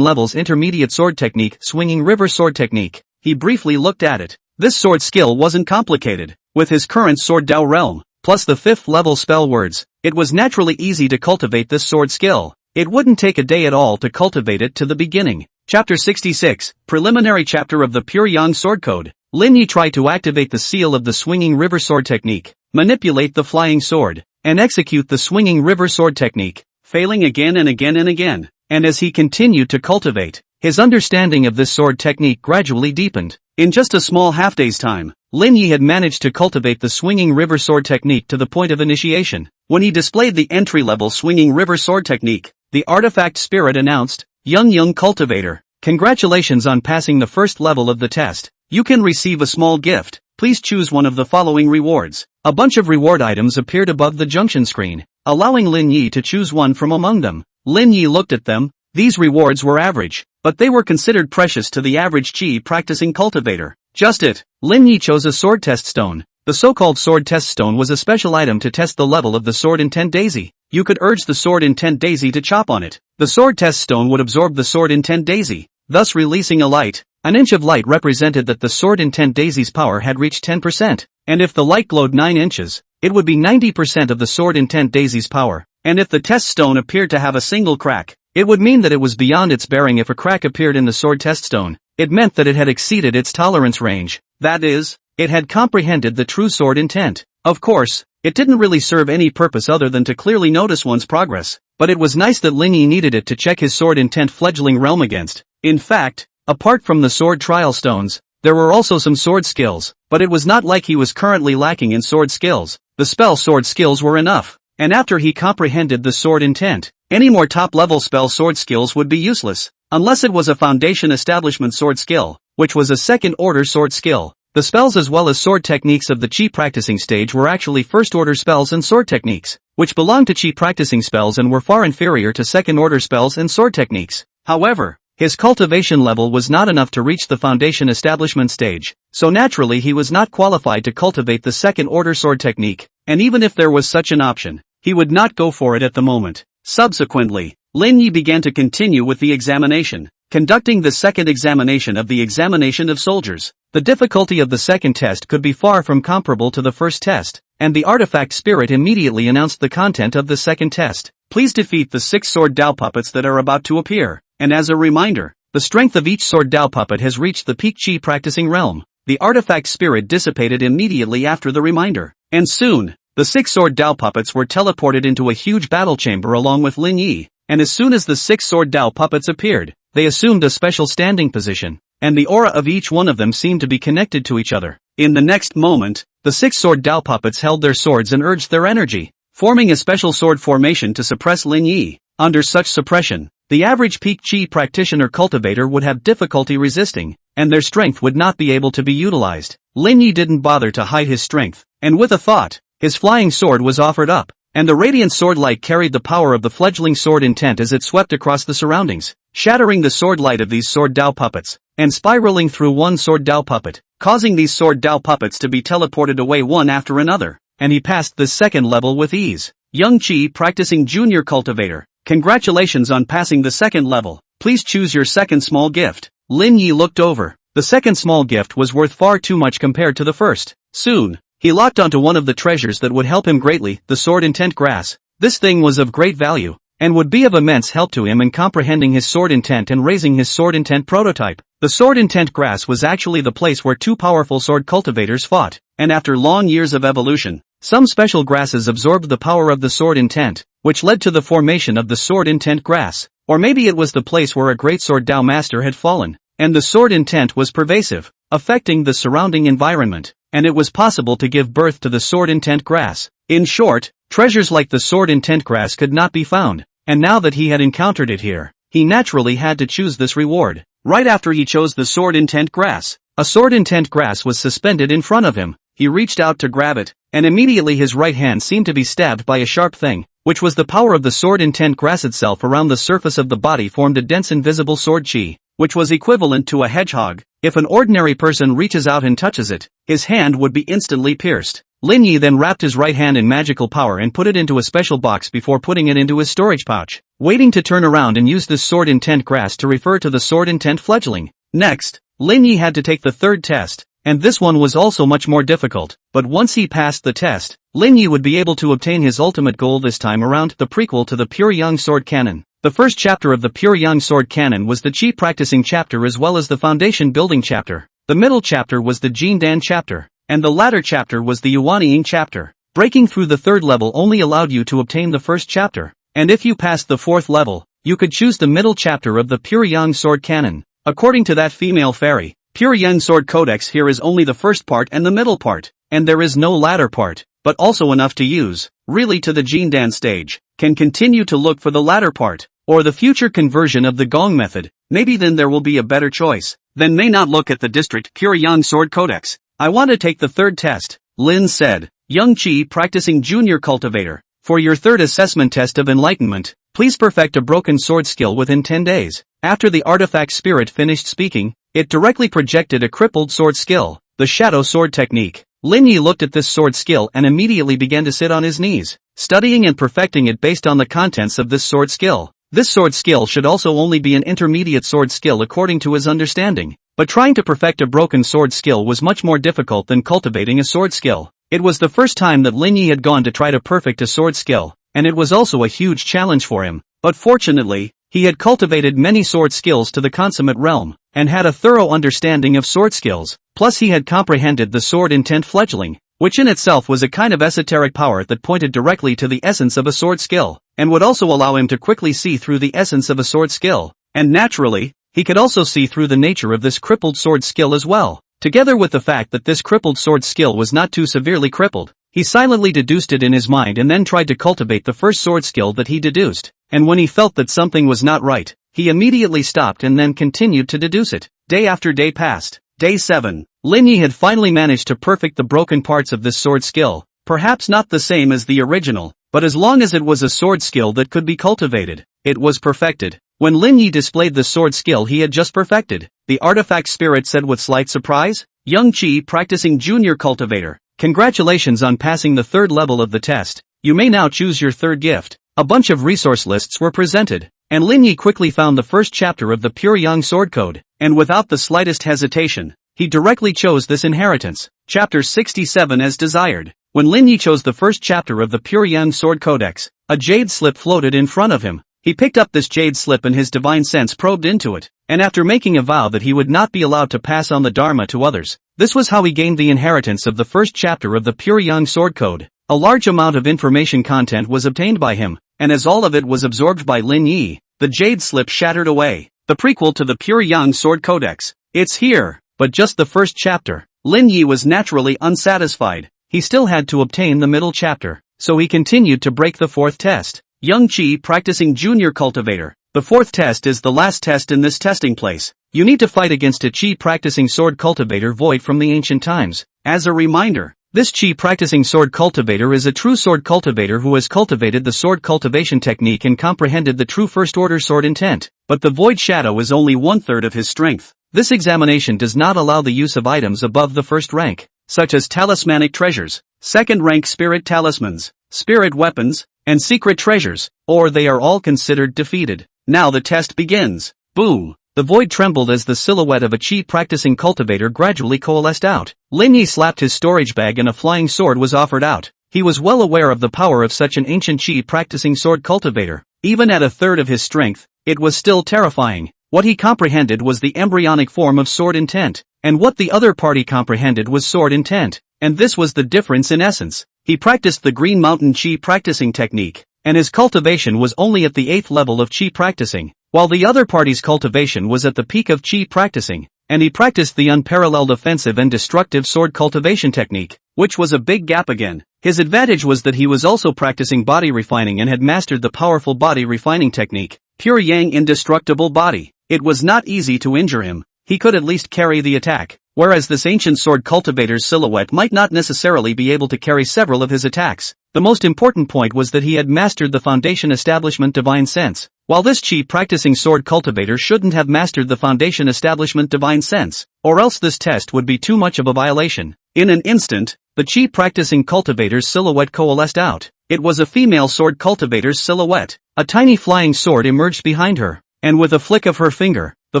levels intermediate sword technique, swinging river sword technique. He briefly looked at it. This sword skill wasn't complicated. With his current sword Dao realm, plus the 5th level spell words, it was naturally easy to cultivate this sword skill. It wouldn't take a day at all to cultivate it to the beginning. Chapter 66, Preliminary Chapter of the Pure Yang Sword Code. Lin Yi tried to activate the seal of the swinging river sword technique, manipulate the flying sword, and execute the swinging river sword technique, failing again and again and again. And as he continued to cultivate, his understanding of this sword technique gradually deepened. In just a small half-day's time, Lin Yi had managed to cultivate the swinging river sword technique to the point of initiation. When he displayed the entry-level swinging river sword technique, the artifact spirit announced, young cultivator, congratulations on passing the first level of the test. You can receive a small gift. Please choose one of the following rewards. A bunch of reward items appeared above the junction screen, allowing Lin Yi to choose one from among them. Lin Yi looked at them. These rewards were average, but they were considered precious to the average chi practicing cultivator. Just it. Lin Yi chose a sword test stone. The so-called sword test stone was a special item to test the level of the sword intent daisy. You could urge the sword intent daisy to chop on it. The sword test stone would absorb the sword intent daisy, thus releasing a light. An inch of light represented that the sword intent daisy's power had reached 10%, and if the light glowed 9 inches, it would be 90% of the sword intent daisy's power. And if the test stone appeared to have a single crack, it would mean that it was beyond its bearing. If a crack appeared in the sword test stone, it meant that it had exceeded its tolerance range. That is, it had comprehended the true sword intent. Of course, it didn't really serve any purpose other than to clearly notice one's progress, but it was nice that Lin Yi needed it to check his sword intent fledgling realm against. In fact, apart from the sword trial stones, there were also some sword skills, but it was not like he was currently lacking in sword skills. The spell sword skills were enough, and after he comprehended the sword intent, any more top-level spell sword skills would be useless, unless it was a foundation establishment sword skill, which was a second-order sword skill. The spells as well as sword techniques of the chi practicing stage were actually first-order spells and sword techniques, which belonged to chi practicing spells and were far inferior to second-order spells and sword techniques. However, his cultivation level was not enough to reach the foundation establishment stage, so naturally he was not qualified to cultivate the second-order sword technique, and even if there was such an option, he would not go for it at the moment. Subsequently, Lin Yi began to continue with the examination, conducting the second examination of the examination of soldiers. The difficulty of the second test could be far from comparable to the first test, and the artifact spirit immediately announced the content of the second test. Please defeat the 6 sword Dao puppets that are about to appear, and as a reminder, the strength of each sword Dao puppet has reached the peak chi practicing realm. The artifact spirit dissipated immediately after the reminder, and soon, the 6 sword Dao puppets were teleported into a huge battle chamber along with Lin Yi, and as soon as the 6 sword Dao puppets appeared, they assumed a special standing position, and the aura of each one of them seemed to be connected to each other. In the next moment, the 6 sword Dao puppets held their swords and urged their energy, forming a special sword formation to suppress Lin Yi. Under such suppression, the average peak chi practitioner cultivator would have difficulty resisting, and their strength would not be able to be utilized. Lin Yi didn't bother to hide his strength, and with a thought, his flying sword was offered up, and the radiant sword light carried the power of the fledgling sword intent as it swept across the surroundings, shattering the sword light of these sword Dao puppets, and spiraling through one sword Dao puppet, causing these sword Dao puppets to be teleported away one after another, and he passed the second level with ease. Young Chi practicing junior cultivator, congratulations on passing the second level. Please choose your second small gift. Lin Yi looked over. The second small gift was worth far too much compared to the first. Soon, he locked onto one of the treasures that would help him greatly, the sword intent grass. This thing was of great value, and would be of immense help to him in comprehending his sword intent and raising his sword intent prototype. The sword intent grass was actually the place where 2 powerful sword cultivators fought, and after long years of evolution, some special grasses absorbed the power of the sword intent, which led to the formation of the sword intent grass. Or maybe it was the place where a great sword Dao master had fallen, and the sword intent was pervasive, affecting the surrounding environment, and it was possible to give birth to the sword intent grass. In short, treasures like the sword intent grass could not be found, and now that he had encountered it here, he naturally had to choose this reward. Right after he chose the sword intent grass, a sword intent grass was suspended in front of him. He reached out to grab it, and immediately his right hand seemed to be stabbed by a sharp thing, which was the power of the sword intent grass itself. Around the surface of the body formed a dense invisible sword chi, which was equivalent to a hedgehog. If an ordinary person reaches out and touches it, his hand would be instantly pierced. Lin Yi then wrapped his right hand in magical power and put it into a special box before putting it into his storage pouch, waiting to turn around and use this sword intent grass to refer to the sword intent fledgling. Next, Lin Yi had to take the third test, and this one was also much more difficult, but once he passed the test, Lin Yi would be able to obtain his ultimate goal, this time around, the prequel to the Pure Yang Sword Canon. The first chapter of the Pure Yang Sword Canon was the Chi Practicing chapter as well as the Foundation Building chapter. The middle chapter was the Jindan chapter, and the latter chapter was the Yuanying chapter. Breaking through the third level only allowed you to obtain the first chapter, and if you passed the fourth level, you could choose the middle chapter of the Pure Yang Sword Canon. According to that female fairy, Pure Yang Sword Codex here is only the first part and the middle part, and there is no latter part, but also enough to use, really, to the Jindan stage. Can continue to look for the latter part. or the future conversion of the Gong method, maybe then there will be a better choice. Then may not look at the district Pyongyang Sword Codex. I want to take the third test, Lin said. Young Chi practicing junior cultivator. For your third assessment test of enlightenment, please perfect a broken sword skill within 10 days. After the artifact spirit finished speaking, it directly projected a crippled sword skill, the shadow sword technique. Lin Yi looked at this sword skill and immediately began to sit on his knees, studying and perfecting it based on the contents of this sword skill. This sword skill should also only be an intermediate sword skill according to his understanding, but trying to perfect a broken sword skill was much more difficult than cultivating a sword skill. It was the first time that Lin Yi had gone to try to perfect a sword skill, and it was also a huge challenge for him, but fortunately, he had cultivated many sword skills to the consummate realm, and had a thorough understanding of sword skills, plus he had comprehended the sword intent fledgling, which in itself was a kind of esoteric power that pointed directly to the essence of a sword skill, and would also allow him to quickly see through the essence of a sword skill, and naturally, he could also see through the nature of this crippled sword skill as well. Together with the fact that this crippled sword skill was not too severely crippled, he silently deduced it in his mind and then tried to cultivate the first sword skill that he deduced, and when he felt that something was not right, he immediately stopped and then continued to deduce it. Day after day passed. Day 7. Lin Yi had finally managed to perfect the broken parts of this sword skill, perhaps not the same as the original, but as long as it was a sword skill that could be cultivated, it was perfected. When Lin Yi displayed the sword skill he had just perfected, the artifact spirit said with slight surprise, Young Chi practicing junior cultivator, congratulations on passing the third level of the test, you may now choose your third gift. A bunch of resource lists were presented, and Lin Yi quickly found the first chapter of the Pyongyang Sword Code, and without the slightest hesitation, he directly chose this inheritance, chapter 67 as desired. When Lin Yi chose the first chapter of the Pyongyang Sword Codex, a jade slip floated in front of him. He picked up this jade slip and his divine sense probed into it, and after making a vow that he would not be allowed to pass on the Dharma to others, this was how he gained the inheritance of the first chapter of the Pyongyang Sword Code. A large amount of information content was obtained by him, and as all of it was absorbed by Lin Yi, the jade slip shattered away. The prequel to the Pyongyang Sword Codex. It's here, but just the first chapter. Lin Yi was naturally unsatisfied. He still had to obtain the middle chapter, so he continued to break the fourth test. Young Chi practicing junior cultivator. The fourth test is the last test in this testing place. You need to fight against a Chi practicing sword cultivator void from the ancient times. As a reminder, this Chi practicing sword cultivator is a true sword cultivator who has cultivated the sword cultivation technique and comprehended the true first order sword intent, but the void shadow is only 1/3 of his strength. This examination does not allow the use of items above the first rank, such as talismanic treasures, second rank spirit talismans, spirit weapons, and secret treasures, or they are all considered defeated. Now the test begins. Boom! The void trembled as the silhouette of a Chi practicing cultivator gradually coalesced out. Lin Yi slapped his storage bag and a flying sword was offered out. He was well aware of the power of such an ancient Chi practicing sword cultivator. Even at 1/3 of his strength, it was still terrifying. What he comprehended was the embryonic form of sword intent, and what the other party comprehended was sword intent, and this was the difference in essence. He practiced the Green Mountain Chi practicing technique, and his cultivation was only at the 8th level of Chi practicing, while the other party's cultivation was at the peak of Chi practicing, and he practiced the unparalleled offensive and destructive sword cultivation technique, which was a big gap again. His advantage was that he was also practicing body refining and had mastered the powerful body refining technique, Pure Yang Indestructible Body. It was not easy to injure him. He could at least carry the attack, whereas this ancient sword cultivator's silhouette might not necessarily be able to carry several of his attacks. The most important point was that he had mastered the foundation establishment divine sense, while this Chi practicing sword cultivator shouldn't have mastered the foundation establishment divine sense, or else this test would be too much of a violation. In an instant, the Chi practicing cultivator's silhouette coalesced out. It was a female sword cultivator's silhouette. A tiny flying sword emerged behind her, and with a flick of her finger, the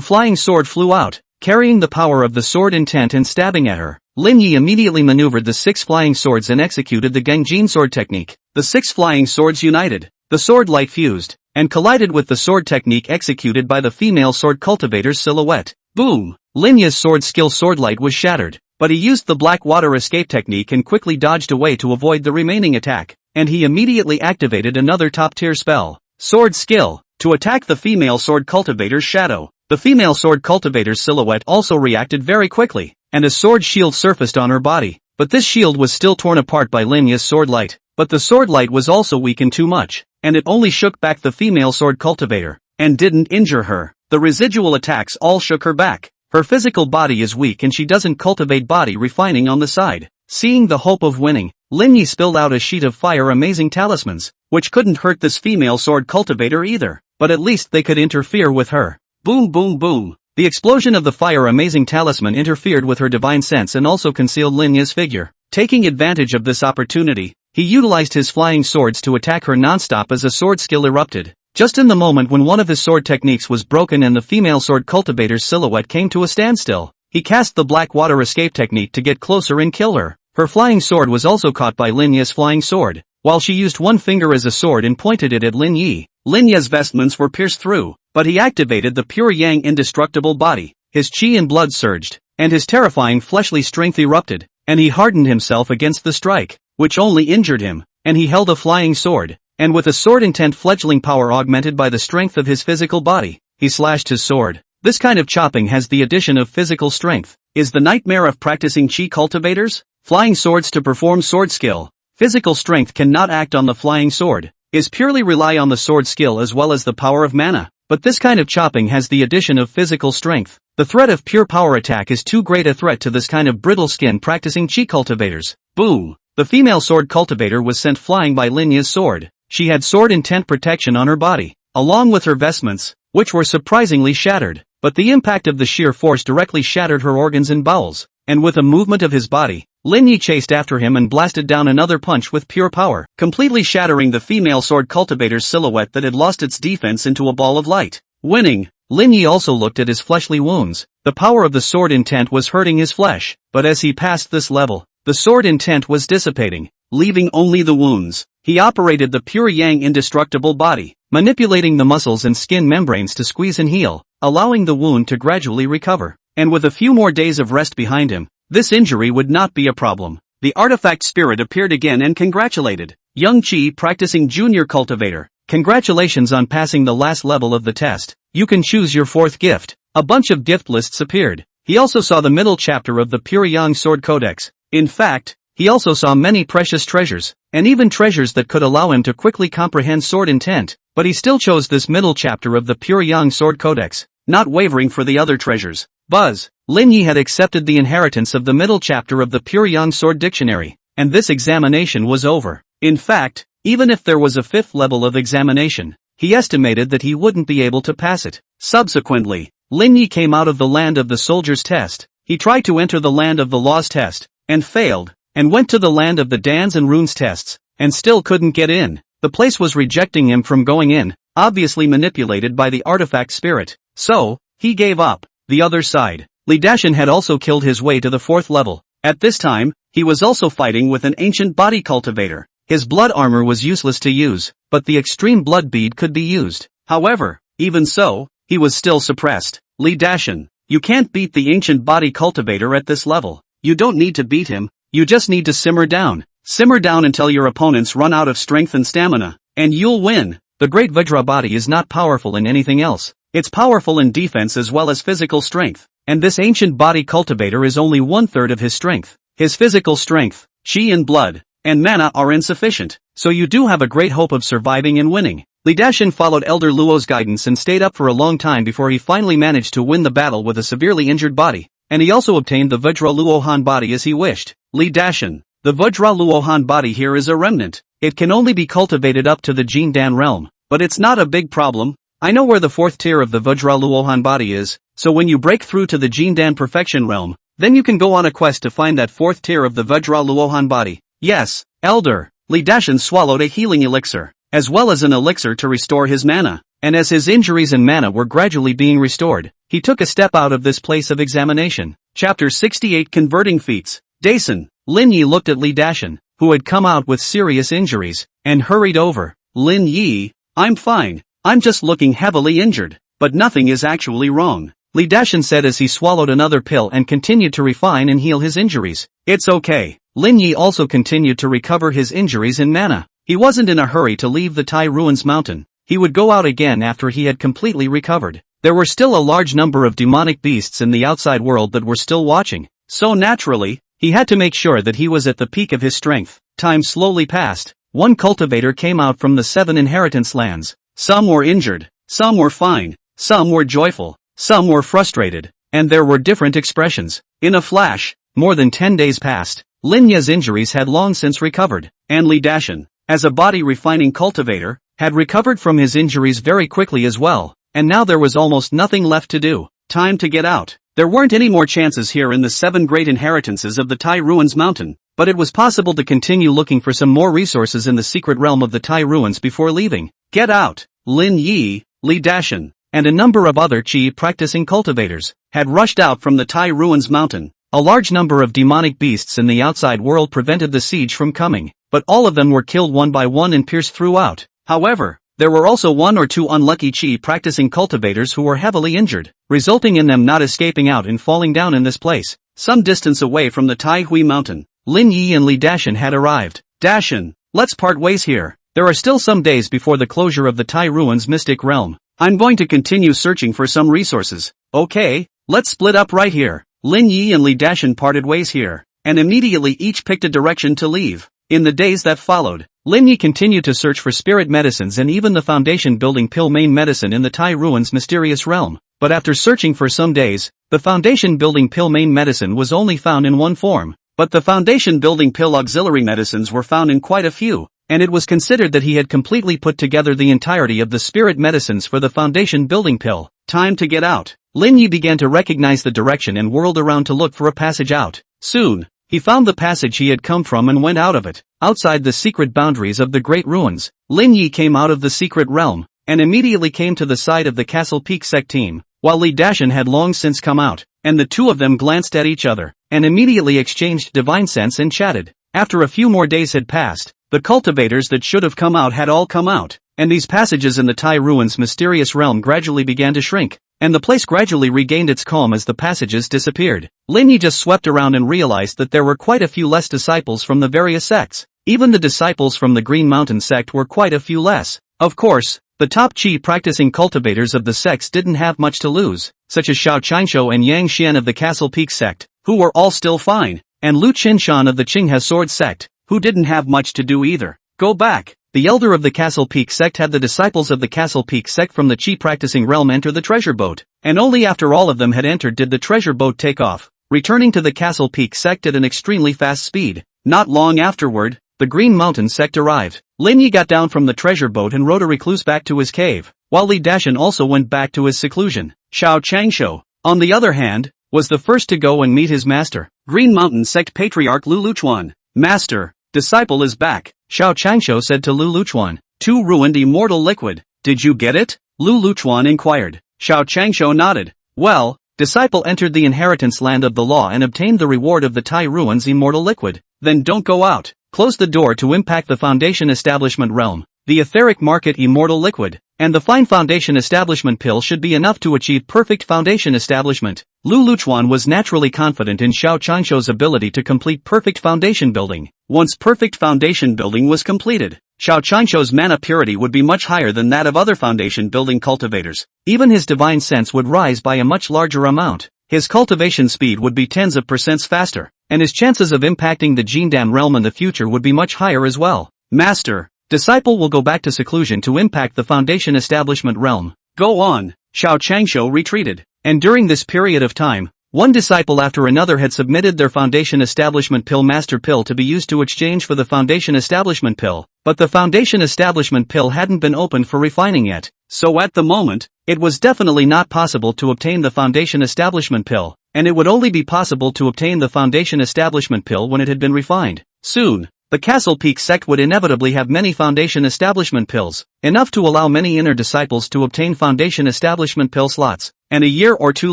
flying sword flew out, carrying the power of the sword intent and stabbing at her. Lin Yi immediately maneuvered the 6 flying swords and executed the Genjin sword technique. The 6 flying swords united. The sword light fused, and collided with the sword technique executed by the female sword cultivator's silhouette. Boom! Lin Yi's sword skill sword light was shattered, but he used the black water escape technique and quickly dodged away to avoid the remaining attack, and he immediately activated another top-tier spell, Sword Skill, to attack the female sword cultivator's shadow. The female sword cultivator's silhouette also reacted very quickly, and a sword shield surfaced on her body, but this shield was still torn apart by Lin Yi's sword light, but the sword light was also weakened too much. and it only shook back the female sword cultivator, and didn't injure her. The residual attacks all shook her back. Her physical body is weak and she doesn't cultivate body refining on the side. Seeing the hope of winning, Lin Yi spilled out a sheet of fire amazing talismans, which couldn't hurt this female sword cultivator either, but at least they could interfere with her. Boom boom boom. The explosion of the fire amazing talisman interfered with her divine sense and also concealed Lin Yi's figure. Taking advantage of this opportunity, he utilized his flying swords to attack her non-stop as a sword skill erupted. Just in the moment when one of his sword techniques was broken and the female sword cultivator's silhouette came to a standstill, he cast the black water escape technique to get closer and kill her. Her flying sword was also caught by Lin Yi's flying sword, while she used one finger as a sword and pointed it at Lin Yi. Lin Yi's vestments were pierced through, but he activated the pure yang indestructible body. His chi and blood surged, and his terrifying fleshly strength erupted, and he hardened himself against the strike, which only injured him, and he held a flying sword, and with a sword intent fledgling power augmented by the strength of his physical body, he slashed his sword. This kind of chopping has the addition of physical strength. Is the nightmare of practicing chi cultivators? Flying swords to perform sword skill. Physical strength cannot act on the flying sword, is purely rely on the sword skill as well as the power of mana. But this kind of chopping has the addition of physical strength. The threat of pure power attack is too great a threat to this kind of brittle skin practicing chi cultivators. Boom! The female sword cultivator was sent flying by Lin Yi's sword. She had sword intent protection on her body, along with her vestments, which were surprisingly shattered. But the impact of the sheer force directly shattered her organs and bowels, and with a movement of his body, Lin Yi chased after him and blasted down another punch with pure power, completely shattering the female sword cultivator's silhouette that had lost its defense into a ball of light. Winning, Lin Yi also looked at his fleshly wounds. The power of the sword intent was hurting his flesh, but as he passed this level, the sword intent was dissipating, leaving only the wounds. He operated the pure yang indestructible body, manipulating the muscles and skin membranes to squeeze and heal, allowing the wound to gradually recover. And with a few more days of rest behind him, this injury would not be a problem. The artifact spirit appeared again and congratulated Young Chi, practicing junior cultivator. Congratulations on passing the last level of the test. You can choose your fourth gift. A bunch of gift lists appeared. He also saw the middle chapter of the Pure Yang Sword Codex. In fact, he also saw many precious treasures, and even treasures that could allow him to quickly comprehend sword intent, but he still chose this middle chapter of the Pure Yang Sword Codex, not wavering for the other treasures. Buzz! Lin Yi had accepted the inheritance of the middle chapter of the Pure Yang Sword Dictionary, and this examination was over. In fact, even if there was a fifth level of examination, he estimated that he wouldn't be able to pass it. Subsequently, Lin Yi came out of the land of the soldier's test. He tried to enter the land of the law's test, and failed, and went to the land of the dans and runes tests, and still couldn't get in. The place was rejecting him from going in, obviously manipulated by the artifact spirit. So, he gave up. The other side. Li Dashan had also killed his way to the fourth level. At this time, he was also fighting with an ancient body cultivator. His blood armor was useless to use, but the extreme blood bead could be used. However, even so, he was still suppressed. Li Dashan, you can't beat the ancient body cultivator at this level. You don't need to beat him, you just need to simmer down. Simmer down until your opponents run out of strength and stamina, and you'll win. The great Vajra body is not powerful in anything else. It's powerful in defense as well as physical strength, and this ancient body cultivator is only 1/3 of his strength. His physical strength, chi and blood, and mana are insufficient, so you do have a great hope of surviving and winning. Li Dashan followed Elder Luo's guidance and stayed up for a long time before he finally managed to win the battle with a severely injured body, and he also obtained the Vajra Luohan body as he wished. Li Dashan, the Vajra Luohan body here is a remnant. It can only be cultivated up to the Jin Dan realm, but it's not a big problem. I know where the fourth tier of the Vajra Luohan body is, so when you break through to the Jin Dan perfection realm, then you can go on a quest to find that fourth tier of the Vajra Luohan body. Yes, Elder. Li Dashan swallowed a healing elixir, as well as an elixir to restore his mana, and as his injuries and mana were gradually being restored, he took a step out of this place of examination. Chapter 68 Converting Feats. Dason. Lin Yi looked at Li Dashan, who had come out with serious injuries, and hurried over. Lin Yi, I'm fine. I'm just looking heavily injured, but nothing is actually wrong. Li Dashan said as he swallowed another pill and continued to refine and heal his injuries. It's okay. Lin Yi also continued to recover his injuries and mana. He wasn't in a hurry to leave the Tai Ruins mountain. He would go out again after he had completely recovered. There were still a large number of demonic beasts in the outside world that were still watching, so naturally, he had to make sure that he was at the peak of his strength. Time slowly passed. one cultivator came out from the 7 inheritance lands. Some were injured, some were fine, some were joyful, some were frustrated, and there were different expressions. In a flash, more than 10 days passed. Lin Ye's injuries had long since recovered, and Li Dashan, as a body-refining cultivator, had recovered from his injuries very quickly as well, and now there was almost nothing left to do. Time to get out. There weren't any more chances here in the 7 great inheritances of the Tai Ruins Mountain, but it was possible to continue looking for some more resources in the secret realm of the Tai Ruins before leaving. Get out! Lin Yi, Li Dashan, and a number of other Qi practicing cultivators had rushed out from the Tai Ruins Mountain. A large number of demonic beasts in the outside world prevented the siege from coming, but all of them were killed one by one and pierced throughout. However, there were also 1 or 2 unlucky Qi practicing cultivators who were heavily injured, resulting in them not escaping out and falling down in this place. Some distance away from the Tai Hui Mountain, Lin Yi and Li Dashan had arrived. Dashan, let's part ways here. There are still some days before the closure of the Tai Ruins Mystic Realm. I'm going to continue searching for some resources. Okay, let's split up right here. Lin Yi and Li Dashan parted ways here, and immediately each picked a direction to leave. In the days that followed, Lin Yi continued to search for spirit medicines and even the foundation-building pill main medicine in the Tai Ruins mysterious realm. But after searching for some days, the foundation-building pill main medicine was only found in one form. But the foundation-building pill auxiliary medicines were found in quite a few, and it was considered that he had completely put together the entirety of the spirit medicines for the foundation-building pill. Time to get out. Lin Yi began to recognize the direction and whirled around to look for a passage out. Soon, he found the passage he had come from and went out of it. Outside the secret boundaries of the Great Ruins, Lin Yi came out of the secret realm, and immediately came to the side of the Castle Peak sect team, while Li Dashan had long since come out, and the two of them glanced at each other, and immediately exchanged divine sense and chatted. After a few more days had passed, the cultivators that should have come out had all come out, and these passages in the Tai Ruins mysterious realm gradually began to shrink, and the place gradually regained its calm as the passages disappeared. Lin Yi just swept around and realized that there were quite a few less disciples from the various sects. Even the disciples from the Green Mountain sect were quite a few less. Of course, the top Qi practicing cultivators of the sects didn't have much to lose, such as Xiao Qianshou and Yang Xian of the Castle Peak sect, who were all still fine, and Lu Qinshan of the Qinghe Sword sect, who didn't have much to do either. Go back. The elder of the Castle Peak sect had the disciples of the Castle Peak sect from the Qi practicing realm enter the treasure boat, and only after all of them had entered did the treasure boat take off, returning to the Castle Peak sect at an extremely fast speed. Not long afterward, the Green Mountain sect arrived. Lin Yi got down from the treasure boat and rode a recluse back to his cave, while Li Dashan also went back to his seclusion. Xiao Changshou, on the other hand, was the first to go and meet his master, Green Mountain sect patriarch Lu Luchuan. Master, disciple is back, Xiao Changshou said to Lu Luchuan. 2 ruined immortal liquid. Did you get it? Lu Luchuan inquired. Xiao Changshou nodded. Well, disciple entered the inheritance land of the law and obtained the reward of the Tai Ruins immortal liquid. Then don't go out. Close the door to impact the foundation establishment realm. The etheric market immortal liquid, and the fine foundation establishment pill should be enough to achieve perfect foundation establishment. Lu Luchuan was naturally confident in Xiao Changshou's ability to complete perfect foundation building. Once perfect foundation building was completed, Xiao Changshou's mana purity would be much higher than that of other foundation building cultivators. Even his divine sense would rise by a much larger amount. His cultivation speed would be tens of percents faster, and his chances of impacting the Jindan realm in the future would be much higher as well. Master, disciple will go back to seclusion to impact the foundation establishment realm. Go on. Xiao Changshou retreated, and during this period of time, one disciple after another had submitted their foundation establishment pill master pill to be used to exchange for the foundation establishment pill, but the foundation establishment pill hadn't been opened for refining yet, so at the moment, it was definitely not possible to obtain the foundation establishment pill, and it would only be possible to obtain the foundation establishment pill when it had been refined. Soon, the Castle Peak sect would inevitably have many foundation establishment pills, enough to allow many inner disciples to obtain foundation establishment pill slots, and a year or two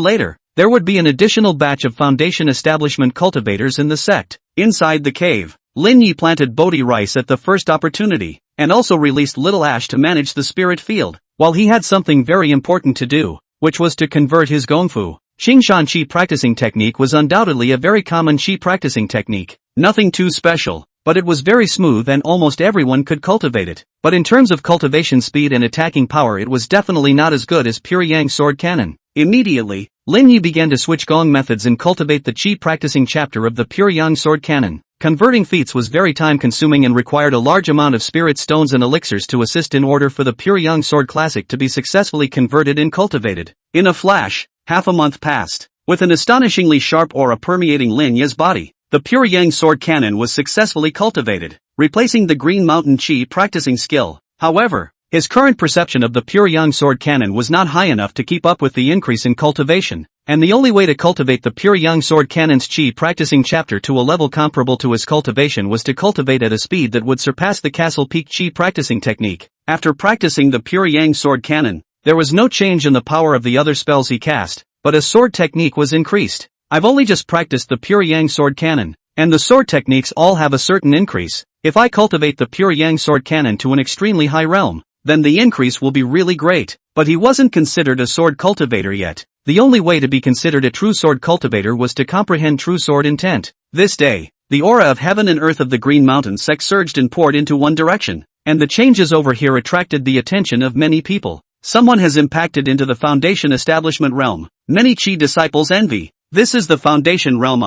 later, there would be an additional batch of foundation establishment cultivators in the sect. Inside the cave, Lin Yi planted Bodhi rice at the first opportunity, and also released Little Ash to manage the spirit field, while he had something very important to do, which was to convert his Gongfu. Xingshan Qi practicing technique was undoubtedly a very common Qi practicing technique, nothing too special, but it was very smooth and almost everyone could cultivate it. But in terms of cultivation speed and attacking power it was definitely not as good as pure Yang sword cannon. Immediately, Lin Yi began to switch gong methods and cultivate the Qi practicing chapter of the pure Yang sword cannon. Converting feats was very time-consuming and required a large amount of spirit stones and elixirs to assist in order for the pure young sword classic to be successfully converted and cultivated. In a flash, half a month passed. With an astonishingly sharp aura permeating Lin Ye's body, the pure yang sword cannon was successfully cultivated, replacing the Green Mountain Chi practicing skill. However, his current perception of the pure yang sword cannon was not high enough to keep up with the increase in cultivation, and the only way to cultivate the pure yang sword cannon's chi practicing chapter to a level comparable to his cultivation was to cultivate at a speed that would surpass the Castle Peak chi practicing technique. After practicing the pure yang sword cannon, there was no change in the power of the other spells he cast, but his sword technique was increased. I've only just practiced the pure yang sword cannon, and the sword techniques all have a certain increase. If I cultivate the pure yang sword cannon to an extremely high realm, then the increase will be really great. But he wasn't considered a sword cultivator yet. The only way to be considered a true sword cultivator was to comprehend true sword intent. This day, the aura of heaven and earth of the Green Mountain sect surged and poured into one direction, and the changes over here attracted the attention of many people. Someone has impacted into the foundation establishment realm. Many chi disciples envy. This is the foundation realm.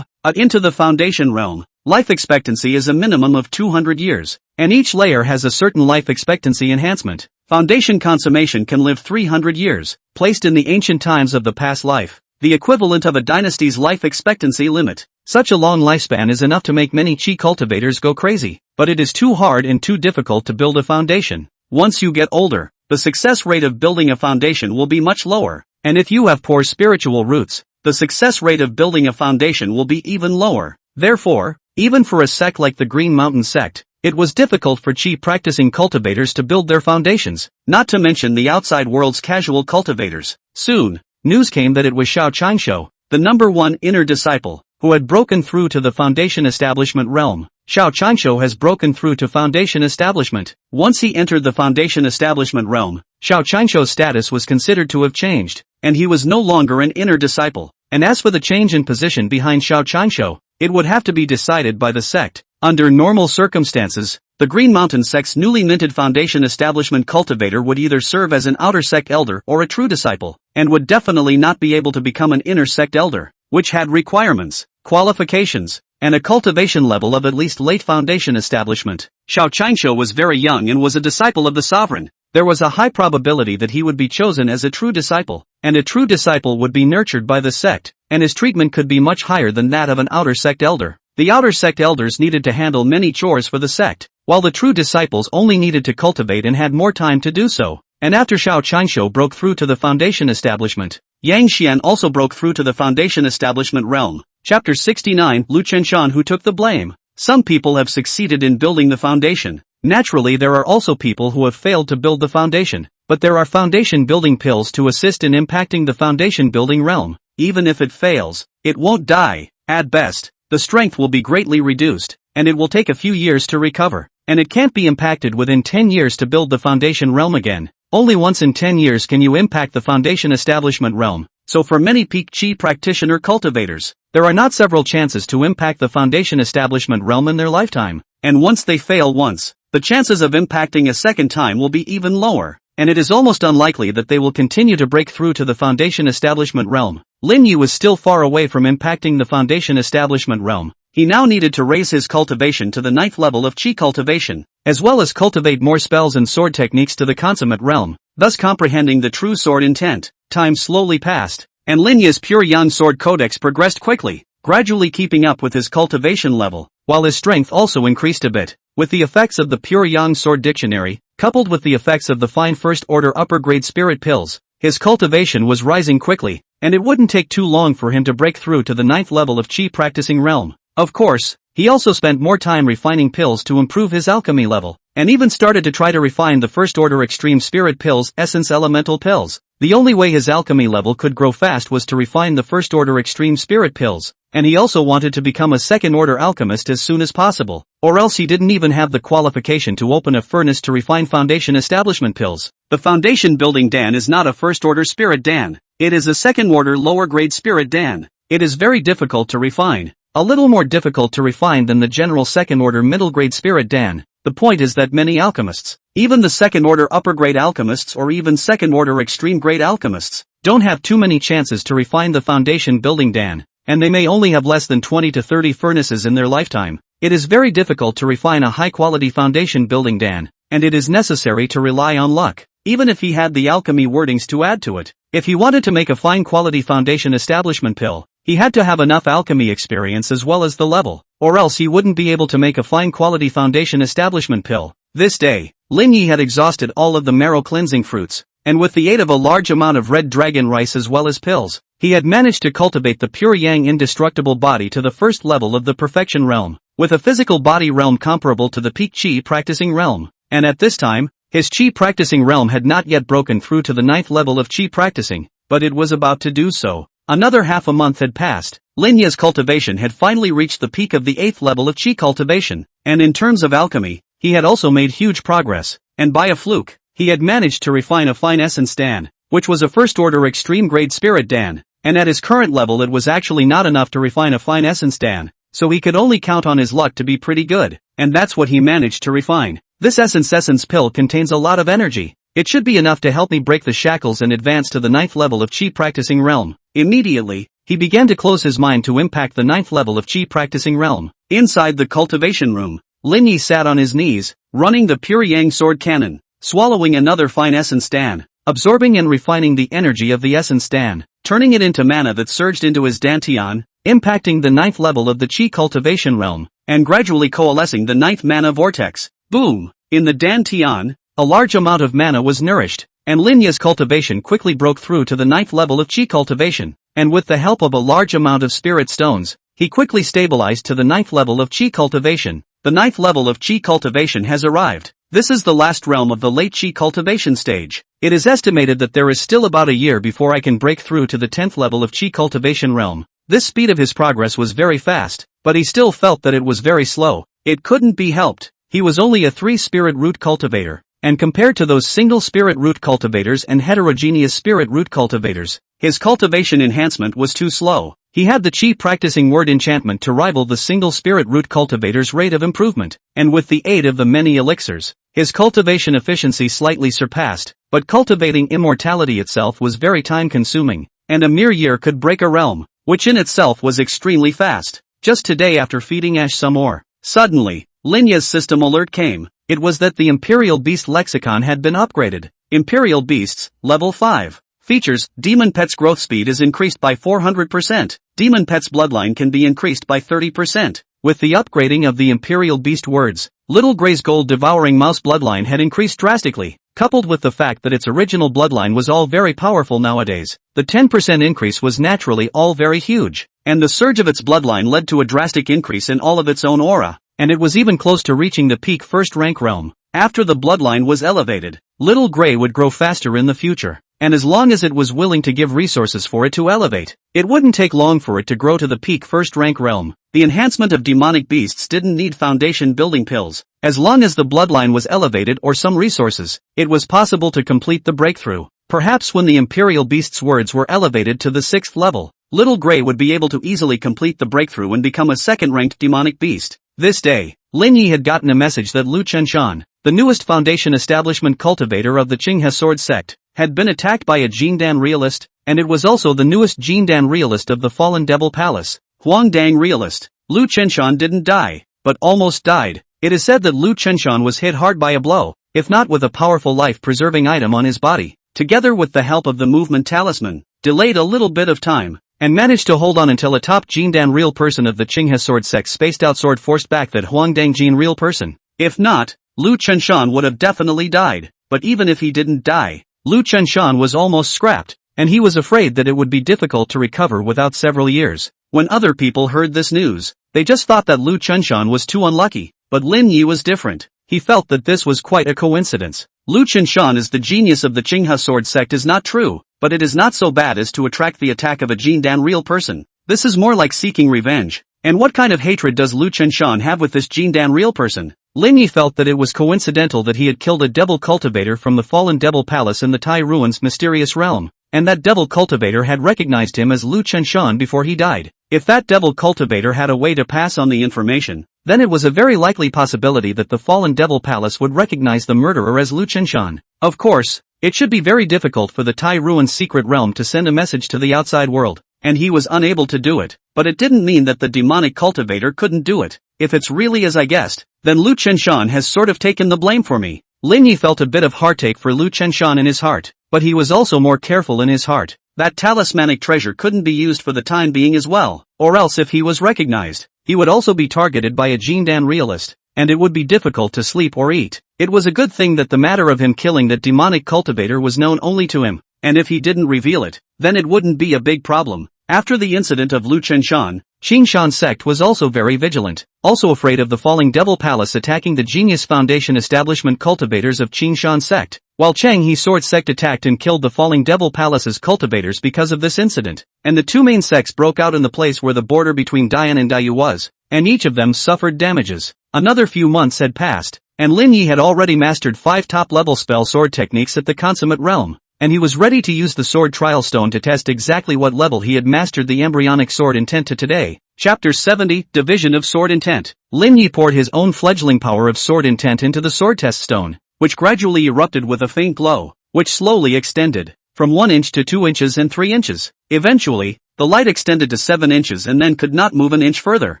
Into the foundation realm. Life expectancy is a minimum of 200 years, and each layer has a certain life expectancy enhancement. Foundation consummation can live 300 years, placed in the ancient times of the past life, the equivalent of a dynasty's life expectancy limit. Such a long lifespan is enough to make many chi cultivators go crazy, but it is too hard and too difficult to build a foundation. Once you get older, the success rate of building a foundation will be much lower, and if you have poor spiritual roots, the success rate of building a foundation will be even lower. Therefore, even for a sect like the Green Mountain sect, it was difficult for chi practicing cultivators to build their foundations, not to mention the outside world's casual cultivators. Soon, news came that it was Xiao Qingshuo, the #1 inner disciple, who had broken through to the foundation establishment realm. Xiao Qingshuo has broken through to foundation establishment. Once he entered the foundation establishment realm, Xiao Qingshuo's status was considered to have changed, and he was no longer an inner disciple. And as for the change in position behind Xiao Qingshuo, it would have to be decided by the sect. Under normal circumstances, the Green Mountain sect's newly minted foundation establishment cultivator would either serve as an outer sect elder or a true disciple, and would definitely not be able to become an inner sect elder, which had requirements, qualifications, and a cultivation level of at least late foundation establishment. Xiao Qingshuo was very young and was a disciple of the sovereign. There was a high probability that he would be chosen as a true disciple, and a true disciple would be nurtured by the sect, and his treatment could be much higher than that of an outer sect elder. The outer sect elders needed to handle many chores for the sect, while the true disciples only needed to cultivate and had more time to do so. And after Xiao Qingshuo broke through to the foundation establishment, Yang Xian also broke through to the foundation establishment realm. Chapter 69, Lu Chenshan who took the blame. Some people have succeeded in building the foundation. Naturally there are also people who have failed to build the foundation, but there are foundation building pills to assist in impacting the foundation building realm. Even if it fails, it won't die. At best, the strength will be greatly reduced, and it will take a few years to recover, and it can't be impacted within 10 years to build the foundation realm again. Only once in 10 years can you impact the foundation establishment realm. So for many peak chi practitioner cultivators, there are not several chances to impact the foundation establishment realm in their lifetime, and once they fail once, the chances of impacting a second time will be even lower, and it is almost unlikely that they will continue to break through to the foundation establishment realm. Lin Yu was still far away from impacting the foundation establishment realm. He now needed to raise his cultivation to the 9th level of chi cultivation, as well as cultivate more spells and sword techniques to the consummate realm, thus comprehending the true sword intent. Time slowly passed, and Lin Yu's pure yang sword codex progressed quickly, gradually keeping up with his cultivation level, while his strength also increased a bit. With the effects of the pure yang sword dictionary, coupled with the effects of the fine first order upper grade spirit pills, his cultivation was rising quickly, and it wouldn't take too long for him to break through to the 9th level of chi practicing realm. Of course, he also spent more time refining pills to improve his alchemy level, and even started to try to refine the first order extreme spirit pills, essence elemental pills. The only way his alchemy level could grow fast was to refine the first order extreme spirit pills, and he also wanted to become a second order alchemist as soon as possible, or else he didn't even have the qualification to open a furnace to refine foundation establishment pills. The foundation building dan is not a first order spirit dan, it is a second order lower grade spirit dan. It is very difficult to refine, a little more difficult to refine than the general second order middle grade spirit dan. The point is that many alchemists, even the second order upper grade alchemists or even second order extreme grade alchemists, don't have too many chances to refine the foundation building dan, and they may only have less than 20 to 30 furnaces in their lifetime. It is very difficult to refine a high-quality foundation building Dan, and it is necessary to rely on luck, even if he had the alchemy wordings to add to it. If he wanted to make a fine-quality foundation establishment pill, he had to have enough alchemy experience as well as the level, or else he wouldn't be able to make a fine-quality foundation establishment pill. This day, Lin Yi had exhausted all of the marrow-cleansing fruits, and with the aid of a large amount of red dragon rice as well as pills, he had managed to cultivate the pure yang indestructible body to the first level of the perfection realm, with a physical body realm comparable to the peak chi practicing realm. And at this time, his chi practicing realm had not yet broken through to the 9th level of chi practicing, but it was about to do so. Another half a month had passed. Lin Yi's cultivation had finally reached the peak of the 8th level of chi cultivation, and in terms of alchemy, he had also made huge progress, and by a fluke, he had managed to refine a fine essence Dan, which was a first-order extreme-grade spirit Dan, and at his current level it was actually not enough to refine a fine essence Dan, so he could only count on his luck to be pretty good, and that's what he managed to refine. This essence pill contains a lot of energy. It should be enough to help me break the shackles and advance to the 9th level of chi practicing realm. Immediately, he began to close his mind to impact the 9th level of chi practicing realm. Inside the cultivation room, Lin Yi sat on his knees, running the pure yang sword cannon, swallowing another fine essence Dan, absorbing and refining the energy of the essence Dan, turning it into mana that surged into his dantian, impacting the 9th level of the chi cultivation realm, and gradually coalescing the 9th mana vortex. Boom! In the dantian, a large amount of mana was nourished, and Lin Yi's cultivation quickly broke through to the 9th level of chi cultivation, and with the help of a large amount of spirit stones, he quickly stabilized to the 9th level of chi cultivation. The 9th level of chi cultivation has arrived. This is the last realm of the late chi cultivation stage. It is estimated that there is still about a year before I can break through to the 10th level of chi cultivation realm. This speed of his progress was very fast, but he still felt that it was very slow. It couldn't be helped. He was only a 3-spirit root cultivator, and compared to those single spirit root cultivators and heterogeneous spirit root cultivators, his cultivation enhancement was too slow. He had the chi practicing word enchantment to rival the single spirit root cultivator's rate of improvement, and with the aid of the many elixirs, his cultivation efficiency slightly surpassed, but cultivating immortality itself was very time-consuming, and a mere year could break a realm, which in itself was extremely fast. Just today after feeding Ash some more, suddenly, Lin Yi's system alert came. It was that the Imperial Beast lexicon had been upgraded. Imperial Beasts, Level 5. Features: Demon Pet's growth speed is increased by 400%. Demon Pet's bloodline can be increased by 30%. With the upgrading of the Imperial Beast words, Little Grey's gold devouring mouse bloodline had increased drastically, coupled with the fact that its original bloodline was all very powerful nowadays. The 10% increase was naturally all very huge, and the surge of its bloodline led to a drastic increase in all of its own aura, and it was even close to reaching the peak first rank realm. After the bloodline was elevated, Little Grey would grow faster in the future, and as long as it was willing to give resources for it to elevate, it wouldn't take long for it to grow to the peak first rank realm. The enhancement of demonic beasts didn't need foundation building pills. As long as the bloodline was elevated or some resources, it was possible to complete the breakthrough. Perhaps when the Imperial Beast's words were elevated to the 6th level, Little Grey would be able to easily complete the breakthrough and become a second-ranked demonic beast. This day, Lin Yi had gotten a message that Lu Chenshan, the newest foundation establishment cultivator of the Qinghe sword sect, had been attacked by a Jindan realist, and it was also the newest Jindan realist of the Fallen Devil Palace, Huangdang realist. Lu Chenshan didn't die, but almost died. It is said that Lu Chenshan was hit hard by a blow, if not with a powerful life-preserving item on his body, together with the help of the movement talisman, delayed a little bit of time, and managed to hold on until a top Jindan real person of the Qinghe sword sect spaced out sword forced back that Huangdang Jin real person. If not, Lu Chenshan would have definitely died, but even if he didn't die, Lu Chenshan was almost scrapped, and he was afraid that it would be difficult to recover without several years. When other people heard this news, they just thought that Lu Chenshan was too unlucky, but Lin Yi was different. He felt that this was quite a coincidence. Lu Chenshan is the genius of the Qinghe sword sect is not true, but it is not so bad as to attract the attack of a Jindan real person. This is more like seeking revenge. And what kind of hatred does Lu Chenshan have with this Jindan real person? Lin Yi felt that it was coincidental that he had killed a devil cultivator from the Fallen Devil Palace in the Tai Ruins mysterious realm, and that devil cultivator had recognized him as Lu Chenshan before he died. If that devil cultivator had a way to pass on the information, then it was a very likely possibility that the Fallen Devil Palace would recognize the murderer as Lu Chenshan. Of course, it should be very difficult for the Tai Ruins secret realm to send a message to the outside world, and he was unable to do it, but it didn't mean that the demonic cultivator couldn't do it. if it's really as I guessed, then Lu Chenshan has sort of taken the blame for me. Lin Yi felt a bit of heartache for Lu Chenshan in his heart, but he was also more careful in his heart. That talismanic treasure couldn't be used for the time being as well, or else if he was recognized, he would also be targeted by a Jindan realist, and it would be difficult to sleep or eat. It was a good thing that the matter of him killing that demonic cultivator was known only to him, and if he didn't reveal it, then it wouldn't be a big problem. After the incident of Lu Chenshan, Qingshan sect was also very vigilant, also afraid of the falling devil palace attacking the Genius Foundation establishment cultivators of Qingshan sect, while Cheng He Sword sect attacked and killed the falling devil palace's cultivators because of this incident, and the two main sects broke out in the place where the border between Dian and Dayu was, and each of them suffered damages. Another few months had passed, and Lin Yi had already mastered 5 top-level spell sword techniques at the consummate realm, and he was ready to use the sword trial stone to test exactly what level he had mastered the embryonic sword intent to today. Chapter 70, Division of Sword Intent. Lin Yi poured his own fledgling power of sword intent into the sword test stone, which gradually erupted with a faint glow, which slowly extended from 1 inch to 2 inches and 3 inches. Eventually, the light extended to 7 inches and then could not move an inch further.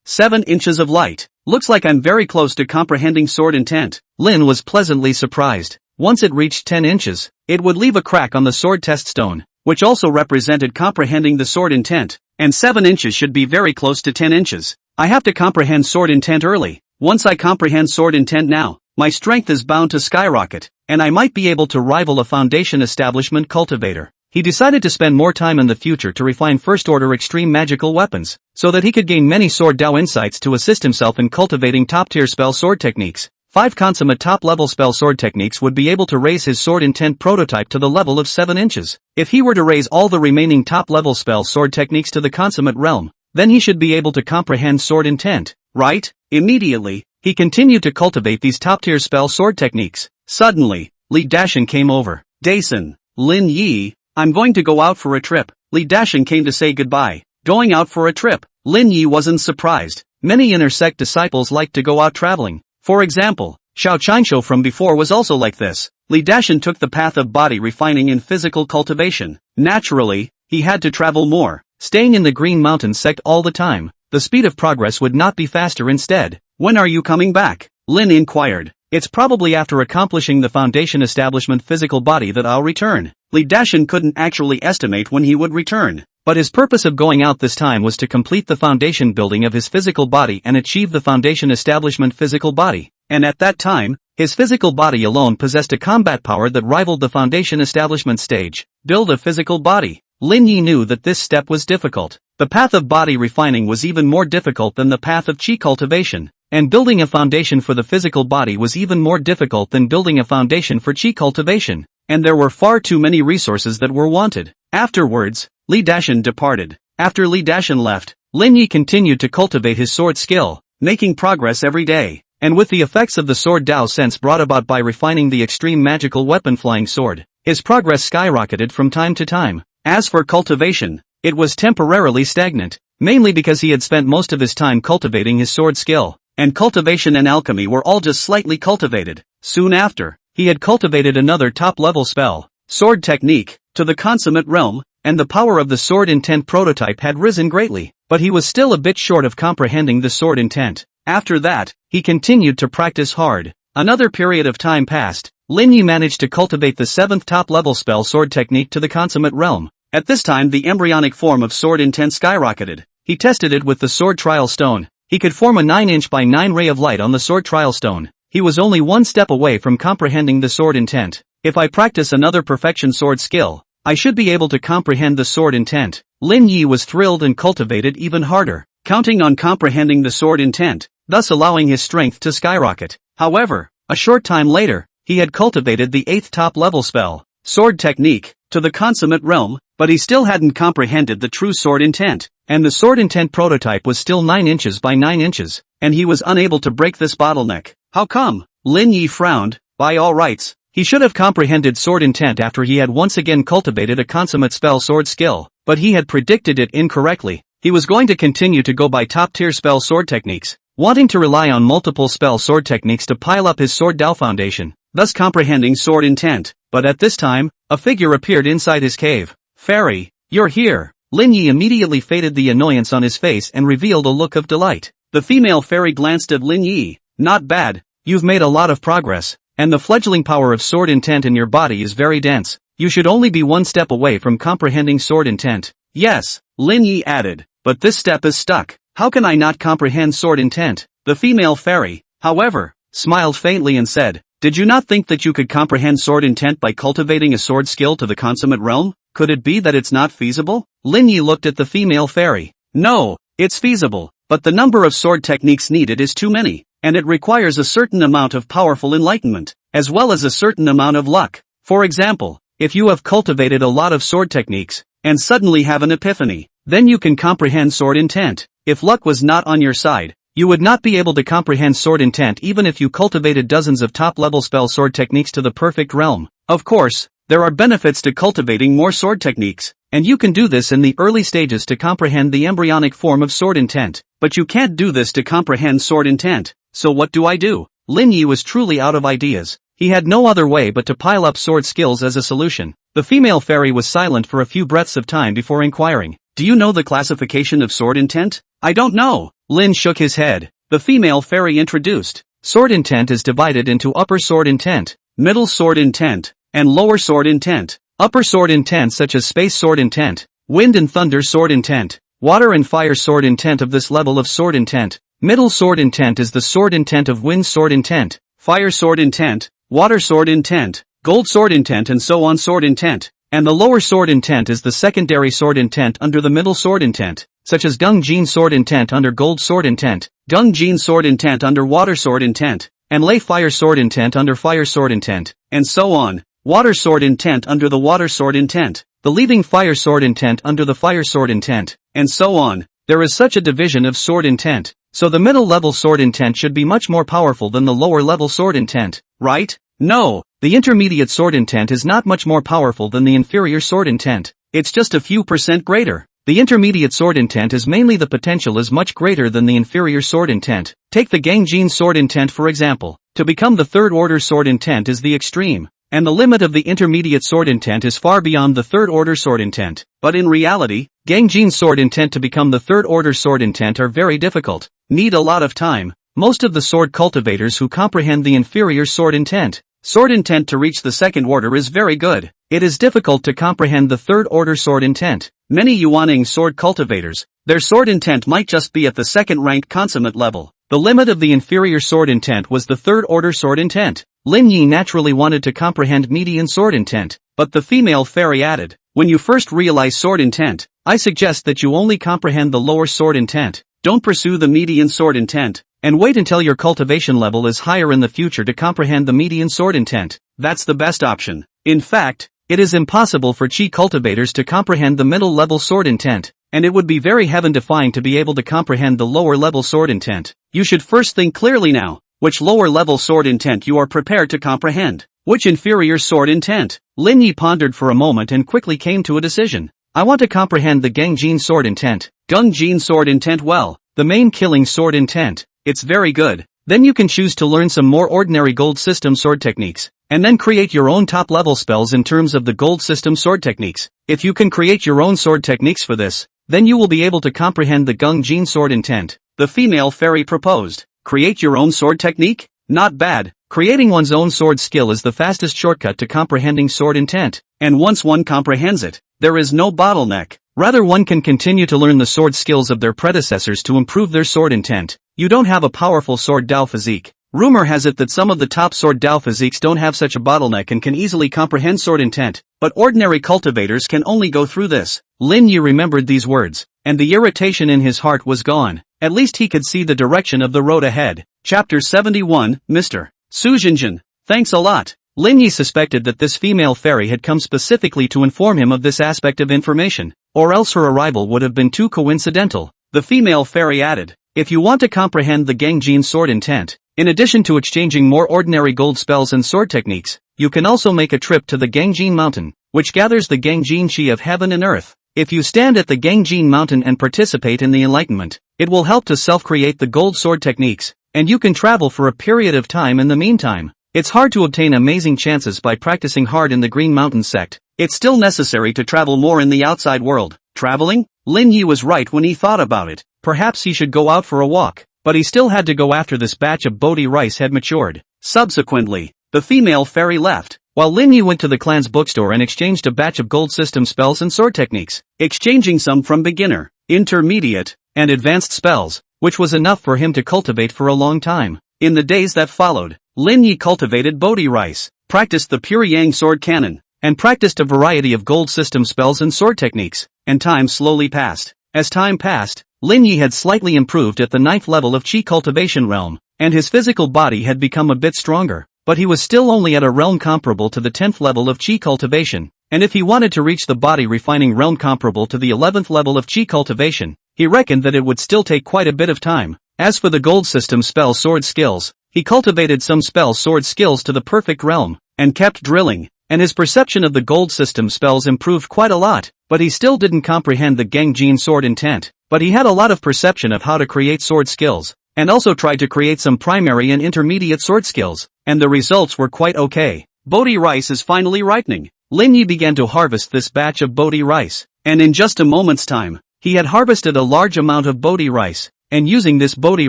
7 inches of light. Looks like I'm very close to comprehending sword intent. Lin was pleasantly surprised. Once it reached 10 inches, it would leave a crack on the sword test stone, which also represented comprehending the sword intent, and 7 inches should be very close to 10 inches. I have to comprehend sword intent early. Once I comprehend sword intent now, my strength is bound to skyrocket, and I might be able to rival a foundation establishment cultivator. He decided to spend more time in the future to refine first-order extreme magical weapons, so that he could gain many sword Dao insights to assist himself in cultivating top-tier spell sword techniques. 5 consummate top-level spell sword techniques would be able to raise his sword intent prototype to the level of 7 inches. If he were to raise all the remaining top-level spell sword techniques to the consummate realm, then he should be able to comprehend sword intent, right? Immediately, he continued to cultivate these top-tier spell sword techniques. Suddenly, Li Dashan came over. Dason, Lin Yi, I'm going to go out for a trip. Li Dashan came to say goodbye. Going out for a trip. Lin Yi wasn't surprised. Many inner sect disciples like to go out traveling. For example, Xiao Qianshou from before was also like this. Li Dashan took the path of body refining in physical cultivation. Naturally, he had to travel more. Staying in the Green Mountain sect all the time, the speed of progress would not be faster instead. When are you coming back? Lin inquired. It's probably after accomplishing the foundation establishment physical body that I'll return. Li Dashan couldn't actually estimate when he would return, but his purpose of going out this time was to complete the foundation building of his physical body and achieve the foundation establishment physical body, and at that time, his physical body alone possessed a combat power that rivaled the foundation establishment stage. Build a physical body. Lin Yi knew that this step was difficult. The path of body refining was even more difficult than the path of qi cultivation, and building a foundation for the physical body was even more difficult than building a foundation for qi cultivation, and there were far too many resources that were wanted. Afterwards, Li Dashan departed. After Li Dashan left, Lin Yi continued to cultivate his sword skill, making progress every day, and with the effects of the sword Dao sense brought about by refining the extreme magical weapon flying sword, his progress skyrocketed from time to time. As for cultivation, it was temporarily stagnant, mainly because he had spent most of his time cultivating his sword skill, and cultivation and alchemy were all just slightly cultivated. Soon after, he had cultivated another top-level spell, sword technique, to the consummate realm, and the power of the sword intent prototype had risen greatly, but he was still a bit short of comprehending the sword intent. After that, he continued to practice hard. Another period of time passed. Lin Yi managed to cultivate the 7th top-level spell sword technique to the consummate realm. At this time the embryonic form of sword intent skyrocketed. He tested it with the sword trial stone. He could form a 9-inch by 9 ray of light on the sword trial stone. He was only one step away from comprehending the sword intent. If I practice another perfection sword skill, I should be able to comprehend the sword intent. Lin Yi was thrilled and cultivated even harder, counting on comprehending the sword intent, thus allowing his strength to skyrocket. However, a short time later, he had cultivated the 8th top-level spell, sword technique, to the consummate realm, but he still hadn't comprehended the true sword intent, and the sword intent prototype was still 9 inches by 9 inches, and he was unable to break this bottleneck. How come? Lin Yi frowned. By all rights, he should have comprehended sword intent after he had once again cultivated a consummate spell sword skill, but he had predicted it incorrectly. He was going to continue to go by top-tier spell sword techniques, wanting to rely on multiple spell sword techniques to pile up his sword Dao foundation, thus comprehending sword intent. But at this time, a figure appeared inside his cave. Fairy, you're here. Lin Yi immediately faded the annoyance on his face and revealed a look of delight. The female fairy glanced at Lin Yi. Not bad, you've made a lot of progress, and the fledgling power of sword intent in your body is very dense. You should only be one step away from comprehending sword intent. Yes, Lin Yi added, but this step is stuck. How can I not comprehend sword intent? The female fairy, however, smiled faintly and said, did you not think that you could comprehend sword intent by cultivating a sword skill to the consummate realm? Could it be that it's not feasible? Lin Yi looked at the female fairy. No, it's feasible, but the number of sword techniques needed is too many, and it requires a certain amount of powerful enlightenment, as well as a certain amount of luck. For example, if you have cultivated a lot of sword techniques, and suddenly have an epiphany, then you can comprehend sword intent. If luck was not on your side, you would not be able to comprehend sword intent even if you cultivated dozens of top-level spell sword techniques to the perfect realm. Of course, there are benefits to cultivating more sword techniques, and you can do this in the early stages to comprehend the embryonic form of sword intent. But you can't do this to comprehend sword intent. So what do I do? Lin Yi was truly out of ideas. He had no other way but to pile up sword skills as a solution. The female fairy was silent for a few breaths of time before inquiring, do you know the classification of sword intent? I don't know. Lin shook his head. The female fairy introduced. Sword intent is divided into upper sword intent, middle sword intent, and lower sword intent. Upper sword intent such as space sword intent, wind and thunder sword intent, water and fire sword intent of this level of sword intent. Middle sword intent is the sword intent of wind sword intent, fire sword intent, water sword intent, gold sword intent and so on sword intent. And the lower sword intent is the secondary sword intent under the middle sword intent, such as Gung Jin sword intent under gold sword intent, Gung Jin sword intent under water sword intent, and Lei fire sword intent under fire sword intent, and so on. Water sword intent under the water sword intent, the leaving fire sword intent under the fire sword intent, and so on. There is such a division of sword intent, so the middle level sword intent should be much more powerful than the lower level sword intent, right? No, the intermediate sword intent is not much more powerful than the inferior sword intent. It's just a few % greater. The intermediate sword intent is mainly the potential is much greater than the inferior sword intent. Take the Gangjin sword intent for example. To become the third order sword intent is the extreme, and the limit of the intermediate sword intent is far beyond the third order sword intent. But in reality, Gangjin sword intent to become the third order sword intent are very difficult, need a lot of time. Most of the sword cultivators who comprehend the inferior sword intent to reach the second order is very good. It is difficult to comprehend the third order sword intent. Many Yuaning sword cultivators, their sword intent might just be at the second rank consummate level. The limit of the inferior sword intent was the third order sword intent. Lin Yi naturally wanted to comprehend median sword intent, but the female fairy added, when you first realize sword intent, I suggest that you only comprehend the lower sword intent. Don't pursue the median sword intent, and wait until your cultivation level is higher in the future to comprehend the median sword intent. That's the best option. In fact, it is impossible for chi cultivators to comprehend the middle level sword intent, and it would be very heaven-defying to be able to comprehend the lower level sword intent. You should first think clearly now, which lower level sword intent you are prepared to comprehend. Which inferior sword intent? Lin Yi pondered for a moment and quickly came to a decision. I want to comprehend the Gangjin sword intent. Gung Jin sword intent well, the main killing sword intent. It's very good. Then you can choose to learn some more ordinary gold system sword techniques, and then create your own top-level spells in terms of the gold system sword techniques. If you can create your own sword techniques for this, then you will be able to comprehend the Gung Jin sword intent. The female fairy proposed. Create your own sword technique? Not bad. Creating one's own sword skill is the fastest shortcut to comprehending sword intent. And once one comprehends it, there is no bottleneck. Rather, one can continue to learn the sword skills of their predecessors to improve their sword intent. You don't have a powerful sword Dao physique. Rumor has it that some of the top sword Dao physiques don't have such a bottleneck and can easily comprehend sword intent, but ordinary cultivators can only go through this. Lin Yi remembered these words, and the irritation in his heart was gone. At least he could see the direction of the road ahead. Chapter 71, Mr. Su Jinjin. Thanks a lot. Lin Yi suspected that this female fairy had come specifically to inform him of this aspect of information, or else her arrival would have been too coincidental. The female fairy added, if you want to comprehend the Gangjin sword intent, in addition to exchanging more ordinary gold spells and sword techniques, you can also make a trip to the Gangjin mountain, which gathers the Gangjin chi of heaven and earth. If you stand at the Gangjin mountain and participate in the enlightenment, it will help to self-create the gold sword techniques, and you can travel for a period of time in the meantime. It's hard to obtain amazing chances by practicing hard in the Green Mountain sect. It's still necessary to travel more in the outside world. Traveling? Lin Yi was right when he thought about it. Perhaps he should go out for a walk. but he still had to go after this batch of Bodhi rice had matured. Subsequently, the female fairy left, while Lin Yi went to the clan's bookstore and exchanged a batch of gold system spells and sword techniques, exchanging some from beginner, intermediate, and advanced spells, which was enough for him to cultivate for a long time. In the days that followed, Lin Yi cultivated Bodhi rice, practiced the pure Yang sword cannon, and practiced a variety of gold system spells and sword techniques, and time slowly passed. As time passed, Lin Yi had slightly improved at the 9th level of Qi cultivation realm, and his physical body had become a bit stronger, but he was still only at a realm comparable to the 10th level of Qi cultivation, and if he wanted to reach the body refining realm comparable to the 11th level of Qi cultivation, he reckoned that it would still take quite a bit of time. As for the gold system spell sword skills, he cultivated some spell sword skills to the perfect realm, and kept drilling, and his perception of the gold system spells improved quite a lot, but he still didn't comprehend the Gengjin sword intent, but he had a lot of perception of how to create sword skills, and also tried to create some primary and intermediate sword skills, and the results were quite okay. Bodhi rice is finally ripening. Lin Yi began to harvest this batch of Bodhi rice, and in just a moment's time, he had harvested a large amount of Bodhi rice, and using this Bodhi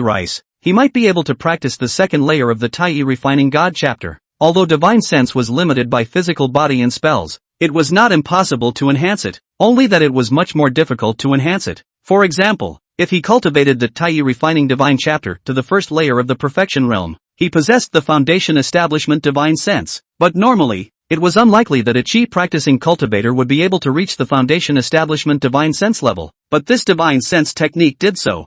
rice, he might be able to practice the second layer of the Tai refining God chapter. Although divine sense was limited by physical body and spells, it was not impossible to enhance it, only that it was much more difficult to enhance it. For example, if he cultivated the Tai refining divine chapter to the first layer of the perfection realm, he possessed the foundation establishment divine sense, but normally, it was unlikely that a Qi practicing cultivator would be able to reach the foundation establishment divine sense level, but this divine sense technique did so,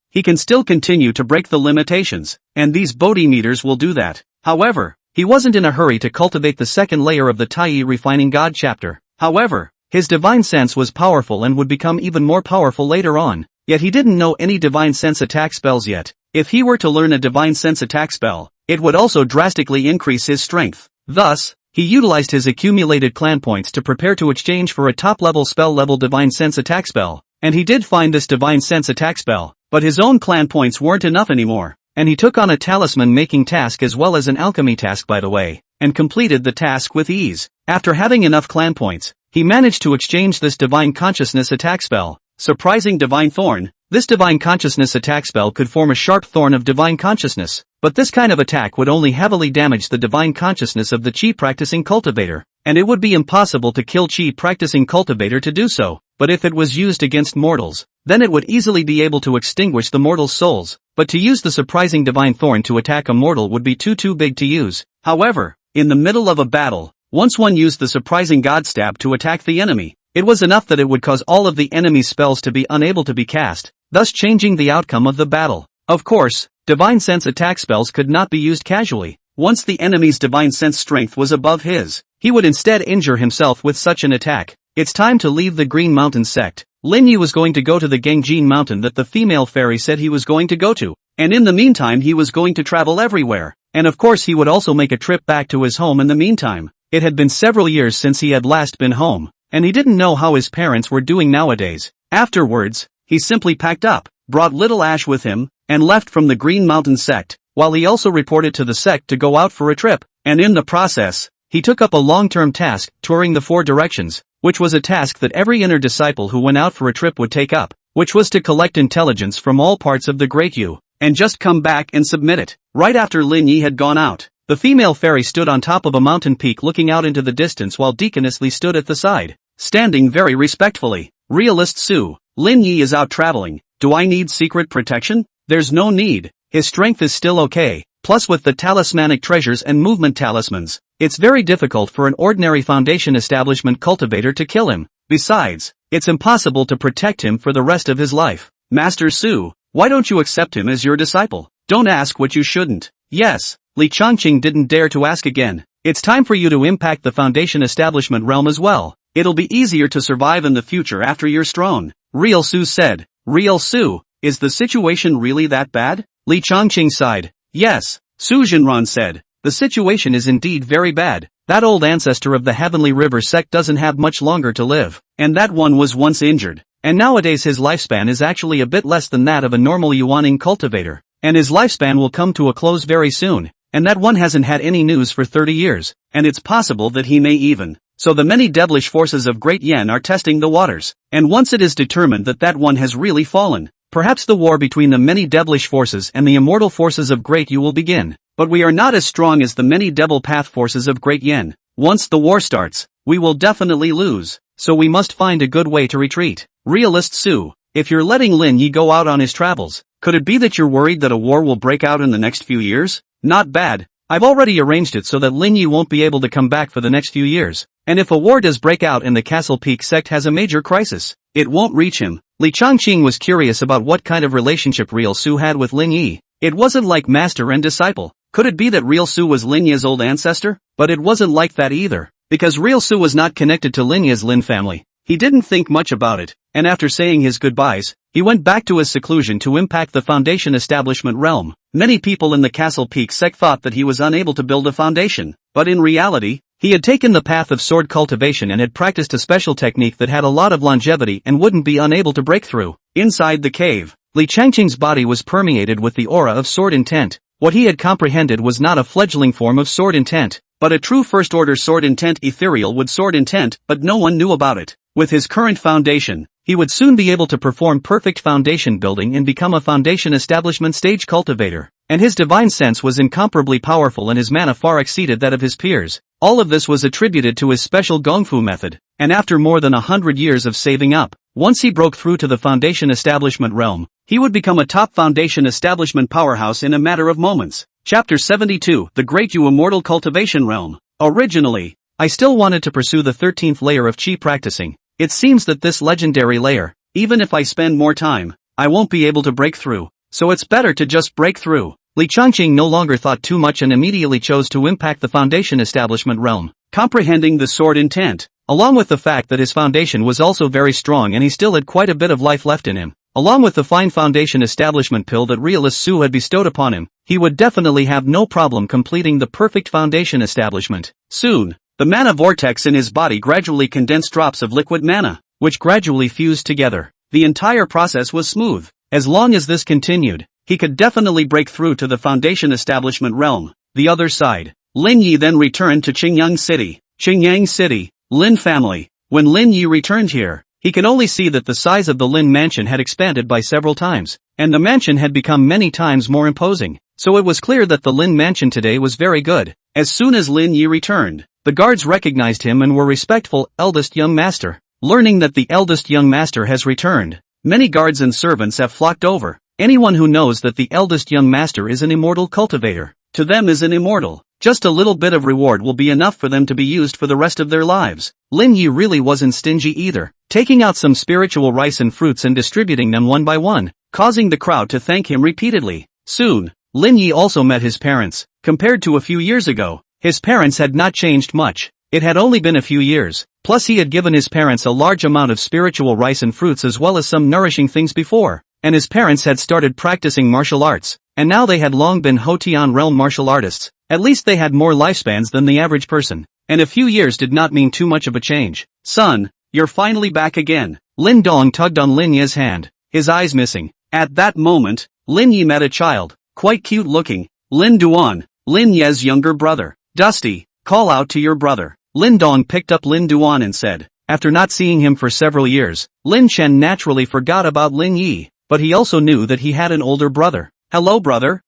he can still continue to break the limitations, and these Bodhi meters will do that. However, he wasn't in a hurry to cultivate the second layer of the Tai refining God chapter. However, his divine sense was powerful and would become even more powerful later on, yet he didn't know any divine sense attack spells yet. If he were to learn a divine sense attack spell, it would also drastically increase his strength. Thus, he utilized his accumulated clan points to prepare to exchange for a top-level spell-level divine sense attack spell, and he did find this divine sense attack spell, but his own clan points weren't enough anymore, and he took on a talisman-making task as well as an alchemy task by the way, and completed the task with ease. After having enough clan points, he managed to exchange this divine consciousness attack spell. Surprising divine thorn. This divine consciousness attack spell could form a sharp thorn of divine consciousness, but this kind of attack would only heavily damage the divine consciousness of the Qi practicing cultivator, and it would be impossible to kill Qi practicing cultivator to do so, but if it was used against mortals, then it would easily be able to extinguish the mortal's souls, but to use the surprising divine thorn to attack a mortal would be too big to use. However, in the middle of a battle, once one used the surprising god stab to attack the enemy, it was enough that it would cause all of the enemy's spells to be unable to be cast, thus changing the outcome of the battle. Of course, divine sense attack spells could not be used casually. Once the enemy's divine sense strength was above his, he would instead injure himself with such an attack. It's time to leave the Green Mountain sect. Lin Yi was going to go to the Gengjin mountain that the female fairy said he was going to go to, and in the meantime he was going to travel everywhere, and of course he would also make a trip back to his home in the meantime. It had been several years since he had last been home, and he didn't know how his parents were doing nowadays. Afterwards, he simply packed up, brought little Ash with him, and left from the Green Mountain sect, while he also reported to the sect to go out for a trip, and in the process, he took up a long-term task, touring the 4 directions, which was a task that every inner disciple who went out for a trip would take up, which was to collect intelligence from all parts of the Great U, and just come back and submit it. Right after Lin Yi had gone out, the female fairy stood on top of a mountain peak looking out into the distance while Deaconess Li stood at the side, standing very respectfully. Realist Su, Lin Yi is out traveling. Do I need secret protection? There's no need. His strength is still okay. Plus with the talismanic treasures and movement talismans, it's very difficult for an ordinary foundation establishment cultivator to kill him. Besides, it's impossible to protect him for the rest of his life. Master Su, why don't you accept him as your disciple? Don't ask what you shouldn't. Yes, Li Changqing didn't dare to ask again. It's time for you to impact the foundation establishment realm as well. It'll be easier to survive in the future after you're strong. Real Su said. Real Su, is the situation really that bad? Li Changqing sighed. Yes, Su Jinran said. The situation is indeed very bad. That old ancestor of the Heavenly River sect doesn't have much longer to live, and that one was once injured, and nowadays his lifespan is actually a bit less than that of a normal Yuaning cultivator, and his lifespan will come to a close very soon, and that one hasn't had any news for 30 years, and it's possible that he may even. So the many devilish forces of Great Yen are testing the waters, and once it is determined that that one has really fallen, Perhaps the war between the many devilish forces and the immortal forces of Great Yu will begin. But we are not as strong as the many devil path forces of Great Yen. Once the war starts, we will definitely lose. So we must find a good way to retreat. Realist Su, if you're letting Lin Yi go out on his travels, could it be that you're worried that a war will break out in the next few years? Not bad. I've already arranged it so that Lin Yi won't be able to come back for the next few years. And if a war does break out and the Castle Peak sect has a major crisis, it won't reach him. Li Changqing was curious about what kind of relationship Real Su had with Lin Yi. It wasn't like master and disciple. Could it be that Real Su was Lin Yi's old ancestor? But it wasn't like that either. Because Real Su was not connected to Lin Yi's Lin family. He didn't think much about it, and after saying his goodbyes, he went back to his seclusion to impact the foundation establishment realm. Many people in the Castle Peak sect thought that he was unable to build a foundation, but in reality, he had taken the path of sword cultivation and had practiced a special technique that had a lot of longevity and wouldn't be unable to break through. Inside the cave, Li Changqing's body was permeated with the aura of sword intent. What he had comprehended was not a fledgling form of sword intent, but a true first-order sword intent ethereal with sword intent, but no one knew about it. With his current foundation, he would soon be able to perform perfect foundation building and become a foundation establishment stage cultivator. And his divine sense was incomparably powerful and his mana far exceeded that of his peers. All of this was attributed to his special Gongfu method, and after more than 100 years of saving up, once he broke through to the foundation establishment realm, he would become a top foundation establishment powerhouse in a matter of moments. Chapter 72, The Great Yu Immortal Cultivation Realm. Originally, I still wanted to pursue the 13th layer of Qi practicing. It seems that this legendary layer, even if I spend more time, I won't be able to break through, so it's better to just break through. Li Changqing no longer thought too much and immediately chose to impact the foundation establishment realm, comprehending the sword intent, along with the fact that his foundation was also very strong and he still had quite a bit of life left in him. Along with the fine foundation establishment pill that Realist Su had bestowed upon him, he would definitely have no problem completing the perfect foundation establishment. Soon, the mana vortex in his body gradually condensed drops of liquid mana, which gradually fused together. The entire process was smooth. As long as this continued, he could definitely break through to the foundation establishment realm. The other side. Lin Yi then returned to Qingyang City. Qingyang City, Lin family. When Lin Yi returned here, he could only see that the size of the Lin mansion had expanded by several times, and the mansion had become many times more imposing. So it was clear that the Lin mansion today was very good. As soon as Lin Yi returned, the guards recognized him and were respectful. Eldest young master. Learning that the eldest young master has returned, many guards and servants have flocked over. Anyone who knows that the eldest young master is an immortal cultivator, to them is an immortal. Just a little bit of reward will be enough for them to be used for the rest of their lives. Lin Yi really wasn't stingy either, taking out some spiritual rice and fruits and distributing them one by one, causing the crowd to thank him repeatedly. Soon, Lin Yi also met his parents. Compared to a few years ago, his parents had not changed much. It had only been a few years, plus he had given his parents a large amount of spiritual rice and fruits as well as some nourishing things before, and his parents had started practicing martial arts, and now they had long been Hotian realm martial artists. At least they had more lifespans than the average person, and a few years did not mean too much of a change. Son, you're finally back again. Lin Dong tugged on Lin Yi's hand, his eyes missing. At that moment, Lin Yi met a child, quite cute looking, Lin Duan, Lin Ye's younger brother. Dusty, call out to your brother. Lin Dong picked up Lin Duan and said, after not seeing him for several years, Lin Chen naturally forgot about Lin Yi, but he also knew that he had an older brother. Hello brother,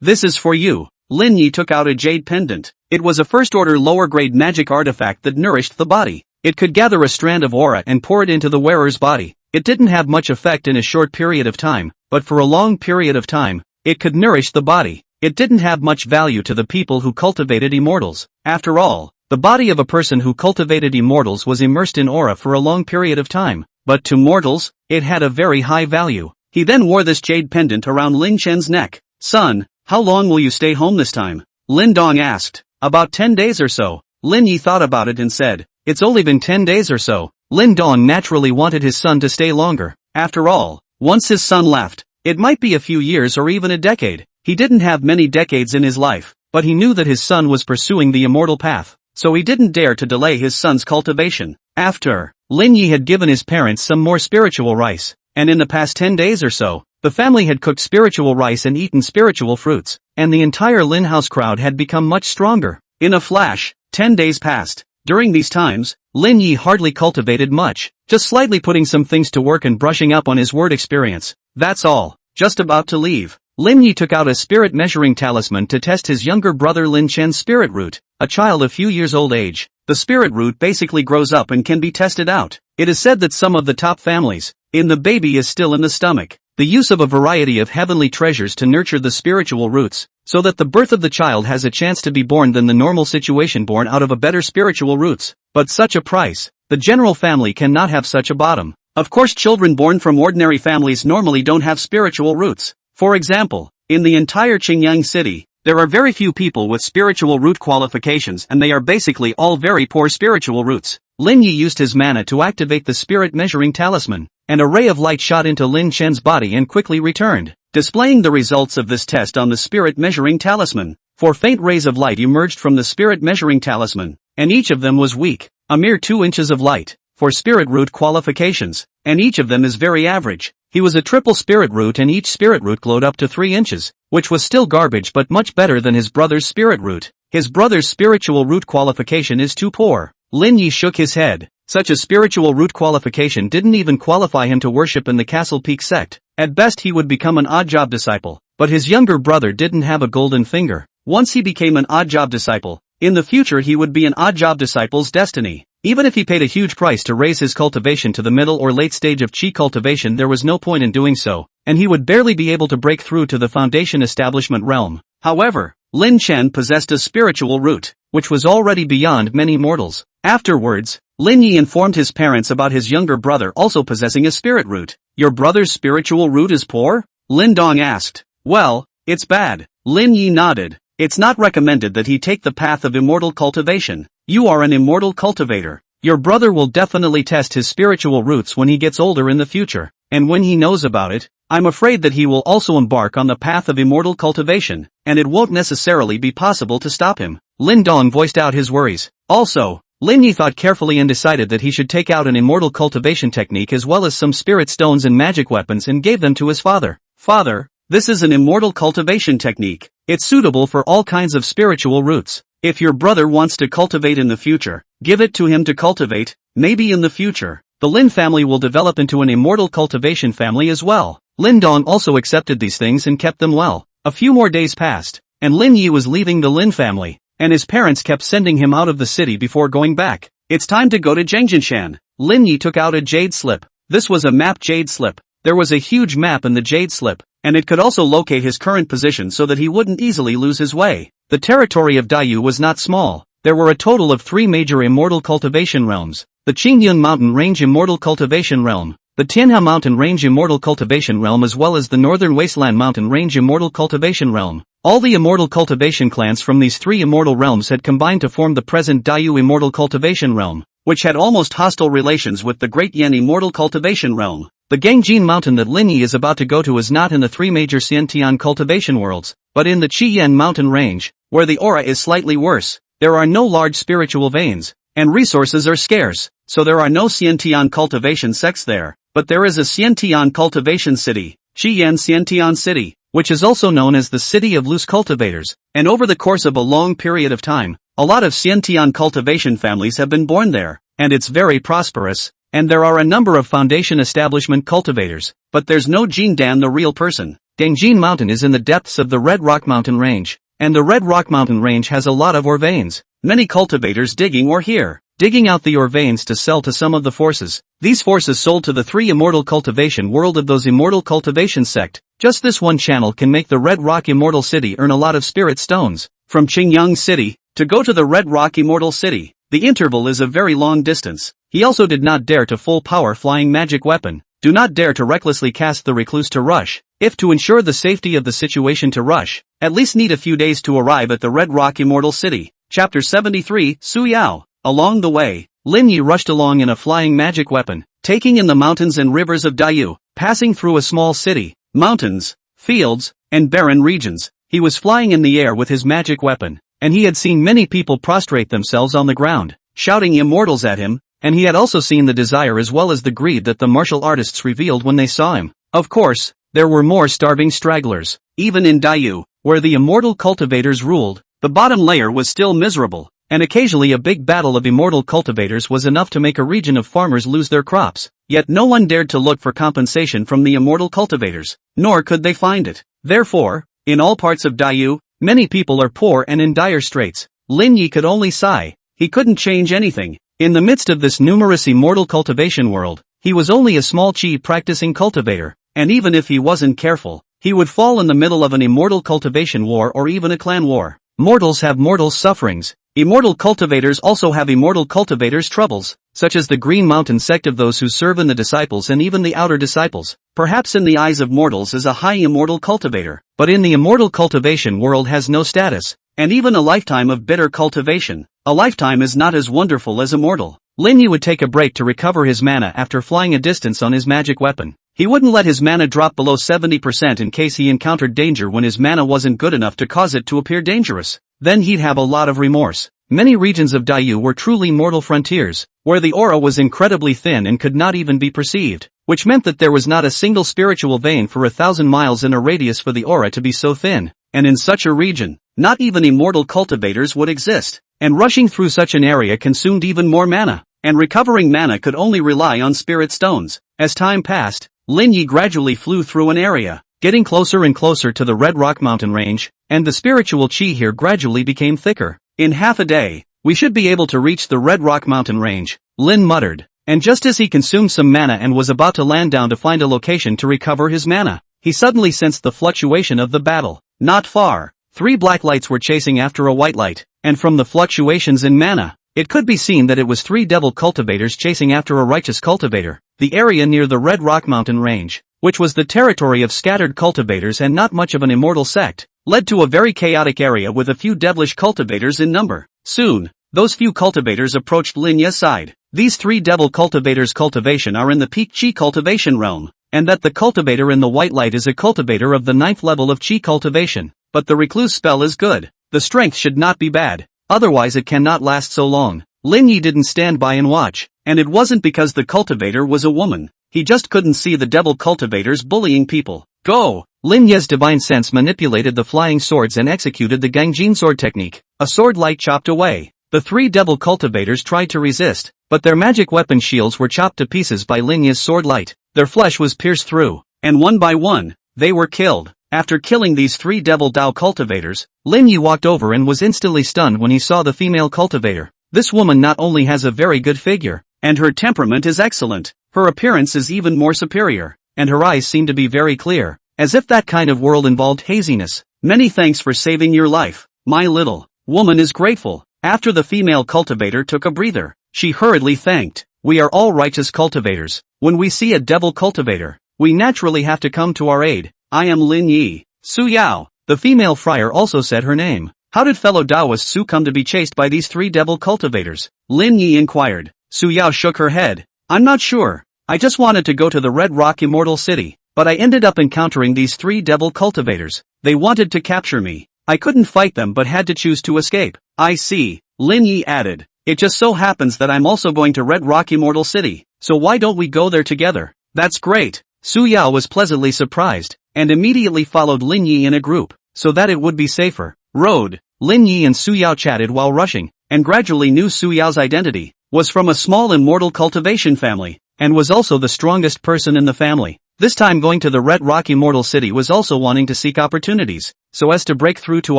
this is for you. Lin Yi took out a jade pendant. It was a first-order lower-grade magic artifact that nourished the body. It could gather a strand of aura and pour it into the wearer's body. It didn't have much effect in a short period of time, but for a long period of time, it could nourish the body. It didn't have much value to the people who cultivated immortals. After all, the body of a person who cultivated immortals was immersed in aura for a long period of time, but to mortals, it had a very high value. He then wore this jade pendant around Lin Chen's neck. Son, how long will you stay home this time? Lin Dong asked. About 10 days or so. Lin Yi thought about it and said, it's only been 10 days or so. Lin Dong naturally wanted his son to stay longer. After all, once his son left, it might be a few years or even a decade. He didn't have many decades in his life, but he knew that his son was pursuing the immortal path, so he didn't dare to delay his son's cultivation. After, Lin Yi had given his parents some more spiritual rice, and in the past 10 days or so, the family had cooked spiritual rice and eaten spiritual fruits, and the entire Lin house crowd had become much stronger. In a flash, 10 days passed. During these times, Lin Yi hardly cultivated much, just slightly putting some things to work and brushing up on his word experience. That's all. Just about to leave, Lin Yi took out a spirit measuring talisman to test his younger brother Lin Chen's spirit root, a child a few years old age. The spirit root basically grows up and can be tested out. It is said that some of the top families, in the baby is still in the stomach. The use of a variety of heavenly treasures to nurture the spiritual roots, so that the birth of the child has a chance to be born than the normal situation born out of a better spiritual roots. But such a price, the general family cannot have such a bottom. Of course, children born from ordinary families normally don't have spiritual roots. For example, in the entire Qingyang city, there are very few people with spiritual root qualifications and they are basically all very poor spiritual roots. Lin Yi used his mana to activate the spirit measuring talisman. And a ray of light shot into Lin Chen's body and quickly returned, displaying the results of this test on the spirit measuring talisman. 4 faint rays of light emerged from the spirit measuring talisman, and each of them was weak, a mere 2 inches of light, for spirit root qualifications, and each of them is very average. He was a triple spirit root and each spirit root glowed up to 3 inches, which was still garbage but much better than his brother's spirit root. His brother's spiritual root qualification is too poor. Lin Yi shook his head. Such a spiritual root qualification didn't even qualify him to worship in the Castle Peak sect. At best he would become an odd job disciple, but his younger brother didn't have a golden finger. Once he became an odd job disciple, in the future he would be an odd job disciple's destiny. Even if he paid a huge price to raise his cultivation to the middle or late stage of Qi cultivation, there was no point in doing so, and he would barely be able to break through to the foundation establishment realm. However, Lin Chen possessed a spiritual root, which was already beyond many mortals. Afterwards, Lin Yi informed his parents about his younger brother also possessing a spirit root. Your brother's spiritual root is poor? Lin Dong asked. Well, it's bad. Lin Yi nodded. It's not recommended that he take the path of immortal cultivation. You are an immortal cultivator. Your brother will definitely test his spiritual roots when he gets older in the future, and when he knows about it, I'm afraid that he will also embark on the path of immortal cultivation, and it won't necessarily be possible to stop him. Lin Dong voiced out his worries. Also, Lin Yi thought carefully and decided that he should take out an immortal cultivation technique as well as some spirit stones and magic weapons and gave them to his father. Father, this is an immortal cultivation technique. It's suitable for all kinds of spiritual roots. If your brother wants to cultivate in the future, give it to him to cultivate. Maybe in the future, the Lin family will develop into an immortal cultivation family as well. Lin Dong also accepted these things and kept them well. A few more days passed, and Lin Yi was leaving the Lin family, and his parents kept sending him out of the city before going back. It's time to go to Zhengjinshan. Lin Yi took out a jade slip. This was a map jade slip. There was a huge map in the jade slip, and it could also locate his current position so that he wouldn't easily lose his way. The territory of Daiyu was not small. There were a total of 3 major immortal cultivation realms. The Qingyun Mountain Range Immortal Cultivation Realm, the Tianhe Mountain Range Immortal Cultivation Realm as well as the Northern Wasteland Mountain Range Immortal Cultivation Realm. All the immortal cultivation clans from these 3 immortal realms had combined to form the present Daiyu Immortal Cultivation Realm, which had almost hostile relations with the Great Yan Immortal Cultivation Realm. The Gangjin Mountain that Lin Yi is about to go to is not in the 3 major Xiantian cultivation worlds, but in the Qiyan Mountain Range, where the aura is slightly worse. There are no large spiritual veins, and resources are scarce, so there are no Xiantian cultivation sects there, but there is a Xiantian cultivation city, Qiyan Xiantian City, which is also known as the City of Loose Cultivators, and over the course of a long period of time, a lot of Xiantian cultivation families have been born there, and it's very prosperous, and there are a number of foundation establishment cultivators, but there's no Jin Dan the real person. Gangjin Mountain is in the depths of the Red Rock Mountain Range, and the Red Rock Mountain Range has a lot of ore veins. Many cultivators digging ore here, digging out the ore veins to sell to some of the forces. These forces sold to the 3 immortal cultivation world of those immortal cultivation sect. Just this one channel can make the Red Rock Immortal City earn a lot of spirit stones. From Qingyang City, to go to the Red Rock Immortal City, the interval is a very long distance. He also did not dare to full power flying magic weapon. Do not dare to recklessly cast the recluse to rush. If to ensure the safety of the situation to rush, at least need a few days to arrive at the Red Rock Immortal City. Chapter 73, Su Yao. Along the way, Lin Yi rushed along in a flying magic weapon, taking in the mountains and rivers of Daiyu, passing through a small city, mountains, fields, and barren regions. He was flying in the air with his magic weapon, and he had seen many people prostrate themselves on the ground, shouting immortals at him, and he had also seen the desire as well as the greed that the martial artists revealed when they saw him. Of course, there were more starving stragglers. Even in Daiyu, where the immortal cultivators ruled, the bottom layer was still miserable. and occasionally a big battle of immortal cultivators was enough to make a region of farmers lose their crops. Yet no one dared to look for compensation from the immortal cultivators, nor could they find it. Therefore, in all parts of Dayu, many people are poor and in dire straits. Lin Yi could only sigh. He couldn't change anything. In the midst of this numerous immortal cultivation world, he was only a small chi practicing cultivator, and even if he wasn't careful, he would fall in the middle of an immortal cultivation war or even a clan war. Mortals have mortals' sufferings. Immortal cultivators also have immortal cultivators' troubles, such as the Green Mountain sect of those who serve in the disciples and even the outer disciples. Perhaps in the eyes of mortals is a high immortal cultivator, but in the immortal cultivation world has no status, and even a lifetime of bitter cultivation. A lifetime is not as wonderful as immortal. Lin Yi would take a break to recover his mana after flying a distance on his magic weapon. He wouldn't let his mana drop below 70% in case he encountered danger when his mana wasn't good enough to cause it to appear dangerous. Then he'd have a lot of remorse. Many regions of Dayu were truly mortal frontiers, where the aura was incredibly thin and could not even be perceived, which meant that there was not a single spiritual vein for 1,000 miles in a radius for the aura to be so thin, and in such a region, not even immortal cultivators would exist, and rushing through such an area consumed even more mana, and recovering mana could only rely on spirit stones. As time passed, Lin Yi gradually flew through an area, getting closer and closer to the Red Rock Mountain range, and the spiritual chi here gradually became thicker. In half a day, we should be able to reach the Red Rock Mountain range, Lin muttered, and just as he consumed some mana and was about to land down to find a location to recover his mana, he suddenly sensed the fluctuation of the battle. Not far, 3 black lights were chasing after a white light, and from the fluctuations in mana, it could be seen that it was 3 devil cultivators chasing after a righteous cultivator. The area near the Red Rock Mountain range, which was the territory of scattered cultivators and not much of an immortal sect, led to a very chaotic area with a few devilish cultivators in number. Soon, those few cultivators approached Lin Yi's side. These 3 devil cultivators' cultivation are in the peak chi cultivation realm, and that the cultivator in the white light is a cultivator of the 9th level of chi cultivation. But the recluse spell is good. The strength should not be bad, otherwise it cannot last so long. Lin Yi didn't stand by and watch, and it wasn't because the cultivator was a woman. He just couldn't see the devil cultivators bullying people. Go! Lin Yi's divine sense manipulated the flying swords and executed the Gangjin sword technique. A sword light chopped away. The 3 devil cultivators tried to resist, but their magic weapon shields were chopped to pieces by Lin Yi's sword light. Their flesh was pierced through, and one by one, they were killed. After killing these 3 devil Dao cultivators, Lin Yi walked over and was instantly stunned when he saw the female cultivator. This woman not only has a very good figure, and her temperament is excellent, her appearance is even more superior, and her eyes seem to be very clear, as if that kind of world involved haziness. Many thanks for saving your life. My little woman is grateful. After the female cultivator took a breather, she hurriedly thanked. We are all righteous cultivators. When we see a devil cultivator, we naturally have to come to our aid. I am Lin Yi. Su Yao. The female friar also said her name. How did fellow Taoist Su come to be chased by these 3 devil cultivators? Lin Yi inquired. Su Yao shook her head. I'm not sure. I just wanted to go to the Red Rock Immortal City, but I ended up encountering these 3 devil cultivators. They wanted to capture me. I couldn't fight them but had to choose to escape. I see. Lin Yi added. It just so happens that I'm also going to Red Rock Immortal City, so why don't we go there together? That's great. Su Yao was pleasantly surprised, and immediately followed Lin Yi in a group, so that it would be safer. Road. Lin Yi and Su Yao chatted while rushing, and gradually knew Su Yao's identity, was from a small immortal cultivation family, and was also the strongest person in the family. This time going to the Red Rock Immortal City was also wanting to seek opportunities, so as to break through to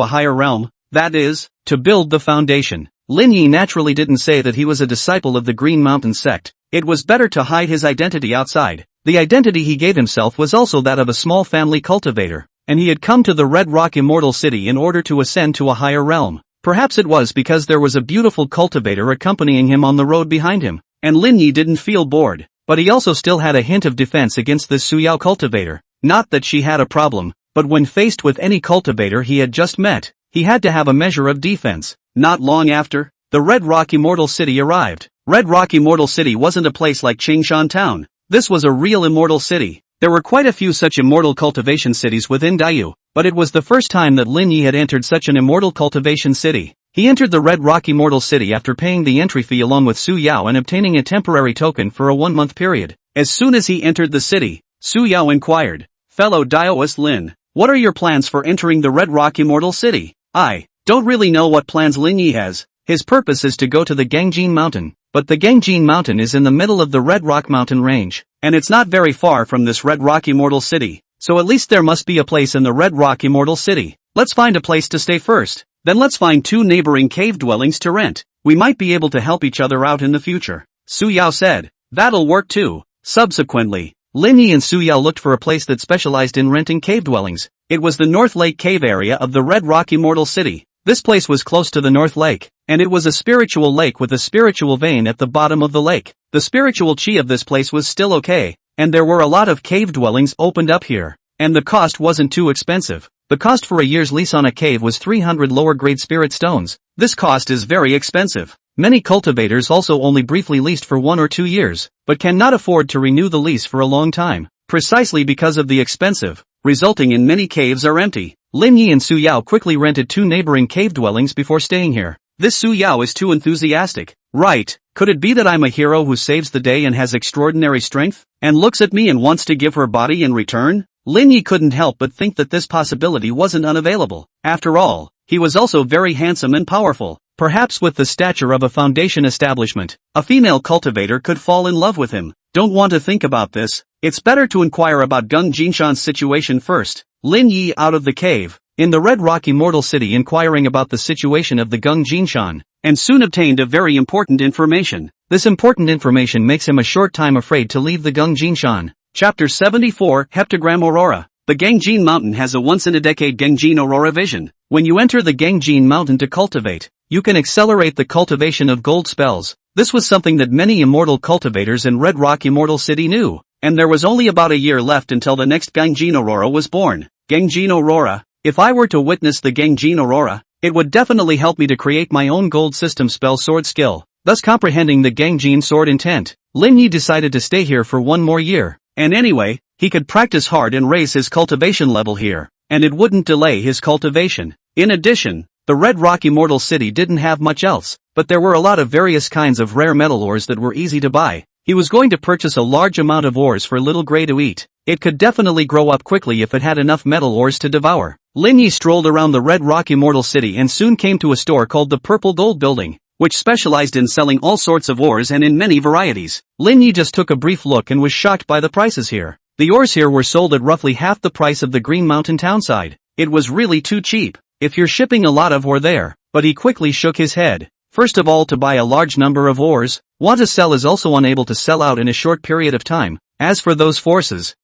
a higher realm, that is, to build the foundation. Lin Yi naturally didn't say that he was a disciple of the Green Mountain sect. It was better to hide his identity outside. The identity he gave himself was also that of a small family cultivator, and he had come to the Red Rock Immortal City in order to ascend to a higher realm. Perhaps it was because there was a beautiful cultivator accompanying him on the road behind him, and Lin Yi didn't feel bored, but he also still had a hint of defense against this Su Yao cultivator. Not that she had a problem, but when faced with any cultivator he had just met, he had to have a measure of defense. Not long after, the Red Rock Immortal City arrived. Red Rock Immortal City wasn't a place like Qingshan Town. This was a real immortal city. There were quite a few such immortal cultivation cities within Dayu, but it was the first time that Lin Yi had entered such an immortal cultivation city. He entered the Red Rock Immortal City after paying the entry fee along with Su Yao and obtaining a temporary token for a 1-month period. As soon as he entered the city, Su Yao inquired, Fellow Daoist Lin, what are your plans for entering the Red Rock Immortal City? I don't really know what plans Lin Yi has. His purpose is to go to the Gangjin Mountain, but the Gangjin Mountain is in the middle of the Red Rock Mountain range, and it's not very far from this Red Rock Immortal City, so at least there must be a place in the Red Rock Immortal City. Let's find a place to stay first, then let's find 2 neighboring cave dwellings to rent. We might be able to help each other out in the future. Su Yao said. That'll work too. Subsequently, Lin Yi and Su Yao looked for a place that specialized in renting cave dwellings. It was the North Lake Cave area of the Red Rock Immortal City. This place was close to the North Lake, and it was a spiritual lake with a spiritual vein at the bottom of the lake. The spiritual chi of this place was still okay, and there were a lot of cave dwellings opened up here, and the cost wasn't too expensive. The cost for a year's lease on a cave was 300 lower grade spirit stones. This cost is very expensive. Many cultivators also only briefly leased for 1 or 2 years, but cannot afford to renew the lease for a long time, precisely because of the expensive, resulting in many caves are empty. Lin Yi and Su Yao quickly rented 2 neighboring cave dwellings before staying here. This Su Yao is too enthusiastic. Right, could it be that I'm a hero who saves the day and has extraordinary strength, and looks at me and wants to give her body in return? Lin Yi couldn't help but think that this possibility wasn't unavailable. After all, he was also very handsome and powerful. Perhaps with the stature of a foundation establishment, a female cultivator could fall in love with him. Don't want to think about this. It's better to inquire about Gung Jinshan's situation first. Lin Yi out of the cave, in the Red Rock Immortal City, inquiring about the situation of the Gung Jinshan, and soon obtained a very important information. This important information makes him a short time afraid to leave the Gung Jinshan. Chapter 74, Heptagram Aurora. The Gangjin Mountain has a once-in-a-decade Gangjin Aurora vision. When you enter the Gangjin Mountain to cultivate, you can accelerate the cultivation of gold spells. This was something that many immortal cultivators in Red Rock Immortal City knew, and there was only about a year left until the next Gangjin Aurora was born. Gangjin Aurora. If I were to witness the Gangjin Aurora, it would definitely help me to create my own gold system spell sword skill. Thus comprehending the Gangjin sword intent, Lin Yi decided to stay here for 1 more year. And anyway, he could practice hard and raise his cultivation level here, and it wouldn't delay his cultivation. In addition, the Red Rock Immortal City didn't have much else, but there were a lot of various kinds of rare metal ores that were easy to buy. He was going to purchase a large amount of ores for Little Gray to eat. It could definitely grow up quickly if it had enough metal ores to devour. Lin Yi strolled around the Red Rock Immortal City and soon came to a store called the Purple Gold Building, which specialized in selling all sorts of ores and in many varieties. Lin Yi just took a brief look and was shocked by the prices here. The ores here were sold at roughly half the price of the Green Mountain townside. It was really too cheap, if you're shipping a lot of ore there. But he quickly shook his head. First of all, to buy a large number of ores, want to sell is also unable to sell out in a short period of time. As for those forces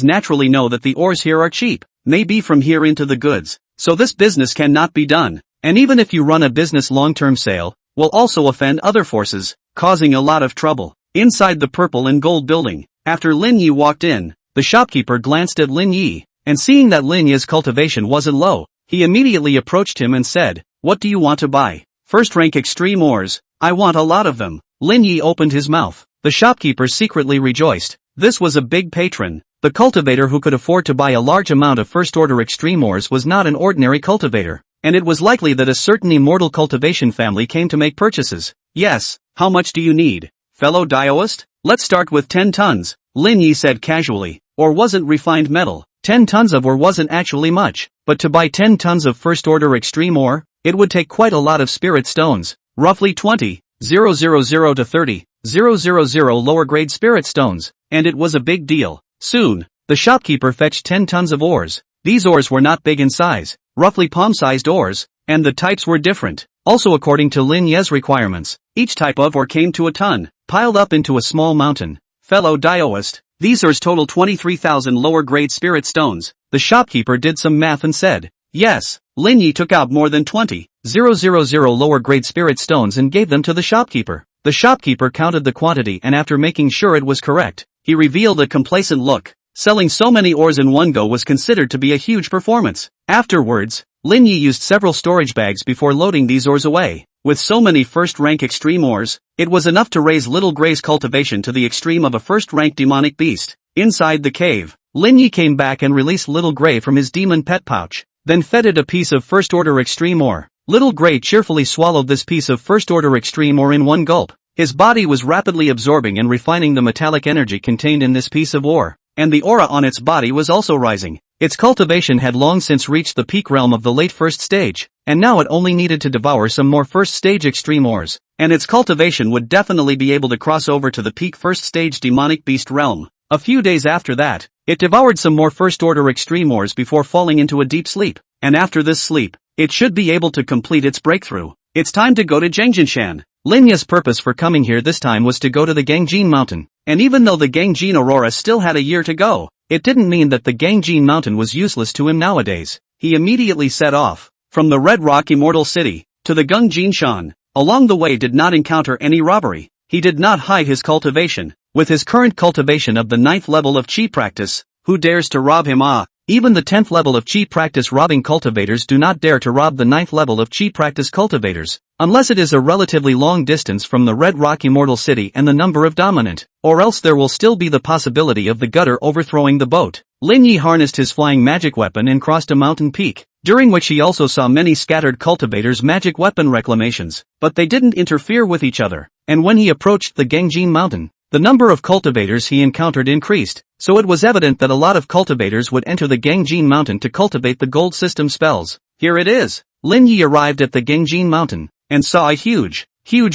naturally know that the ores here are cheap, may be from here into the goods, so this business cannot be done. And even if you run a business long-term sale, will also offend other forces, causing a lot of trouble. Inside the Purple and Gold Building, after Lin Yi walked in, the shopkeeper glanced at Lin Yi, and seeing that Lin Yi's cultivation wasn't low, he immediately approached him and said, "What do you want to buy?" "First-rank extreme ores. I want a lot of them." Lin Yi opened his mouth. The shopkeeper secretly rejoiced. This was a big patron. The cultivator who could afford to buy a large amount of first-order extreme ores was not an ordinary cultivator, and it was likely that a certain immortal cultivation family came to make purchases. "Yes, how much do you need, fellow Daoist?" "Let's start with 10 tons, Lin Yi said casually. Ore wasn't refined metal. 10 tons of ore wasn't actually much, but to buy 10 tons of first-order extreme ore, it would take quite a lot of spirit stones, roughly 20,000 to 30,000 lower-grade spirit stones, and it was a big deal. Soon, the shopkeeper fetched 10 tons of ores. These ores were not big in size, roughly palm-sized ores, and the types were different. Also according to Lin Ye's requirements, each type of ore came to a ton, piled up into a small mountain. "Fellow Daoist, these ores total 23,000 lower-grade spirit stones." The shopkeeper did some math and said, "Yes." Lin Yi took out more than 20,000 lower-grade spirit stones and gave them to the shopkeeper. The shopkeeper counted the quantity and after making sure it was correct, he revealed a complacent look. Selling so many ores in one go was considered to be a huge performance. Afterwards, Lin Yi used several storage bags before loading these ores away. With so many first-rank extreme ores, it was enough to raise Little Gray's cultivation to the extreme of a first-rank demonic beast. Inside the cave, Lin Yi came back and released Little Gray from his demon pet pouch, then fed it a piece of first-order extreme ore. Little Gray cheerfully swallowed this piece of first-order extreme ore in one gulp. His body was rapidly absorbing and refining the metallic energy contained in this piece of ore, and the aura on its body was also rising. Its cultivation had long since reached the peak realm of the late first stage. and now it only needed to devour some more first stage extreme ores, and its cultivation would definitely be able to cross over to the peak first stage demonic beast realm. A few days after that, it devoured some more first order extreme ores before falling into a deep sleep, and after this sleep, it should be able to complete its breakthrough. It's time to go to Jingjinshan. Lin Yi's purpose for coming here this time was to go to the Gangjin Mountain, and even though the Gangjin Aurora still had a year to go, it didn't mean that the Gangjin Mountain was useless to him nowadays. He immediately set off, from the Red Rock Immortal City, to the Gangjinshan. Along the way did not encounter any robbery. He did not hide his cultivation. With his current cultivation of the 9th level of Qi practice, who dares to rob him? Even the 10th level of Qi practice robbing cultivators do not dare to rob the 9th level of Qi practice cultivators, unless it is a relatively long distance from the Red Rock Immortal City and the number of dominant, or else there will still be the possibility of the gutter overthrowing the boat. Lin Yi harnessed his flying magic weapon and crossed a mountain peak, during which he also saw many scattered cultivators' magic weapon reclamations, but they didn't interfere with each other, and when he approached the Gangjin Mountain, the number of cultivators he encountered increased, so it was evident that a lot of cultivators would enter the Gangjin Mountain to cultivate the gold system spells. Here it is. Lin Yi arrived at the Gangjin Mountain, and saw a huge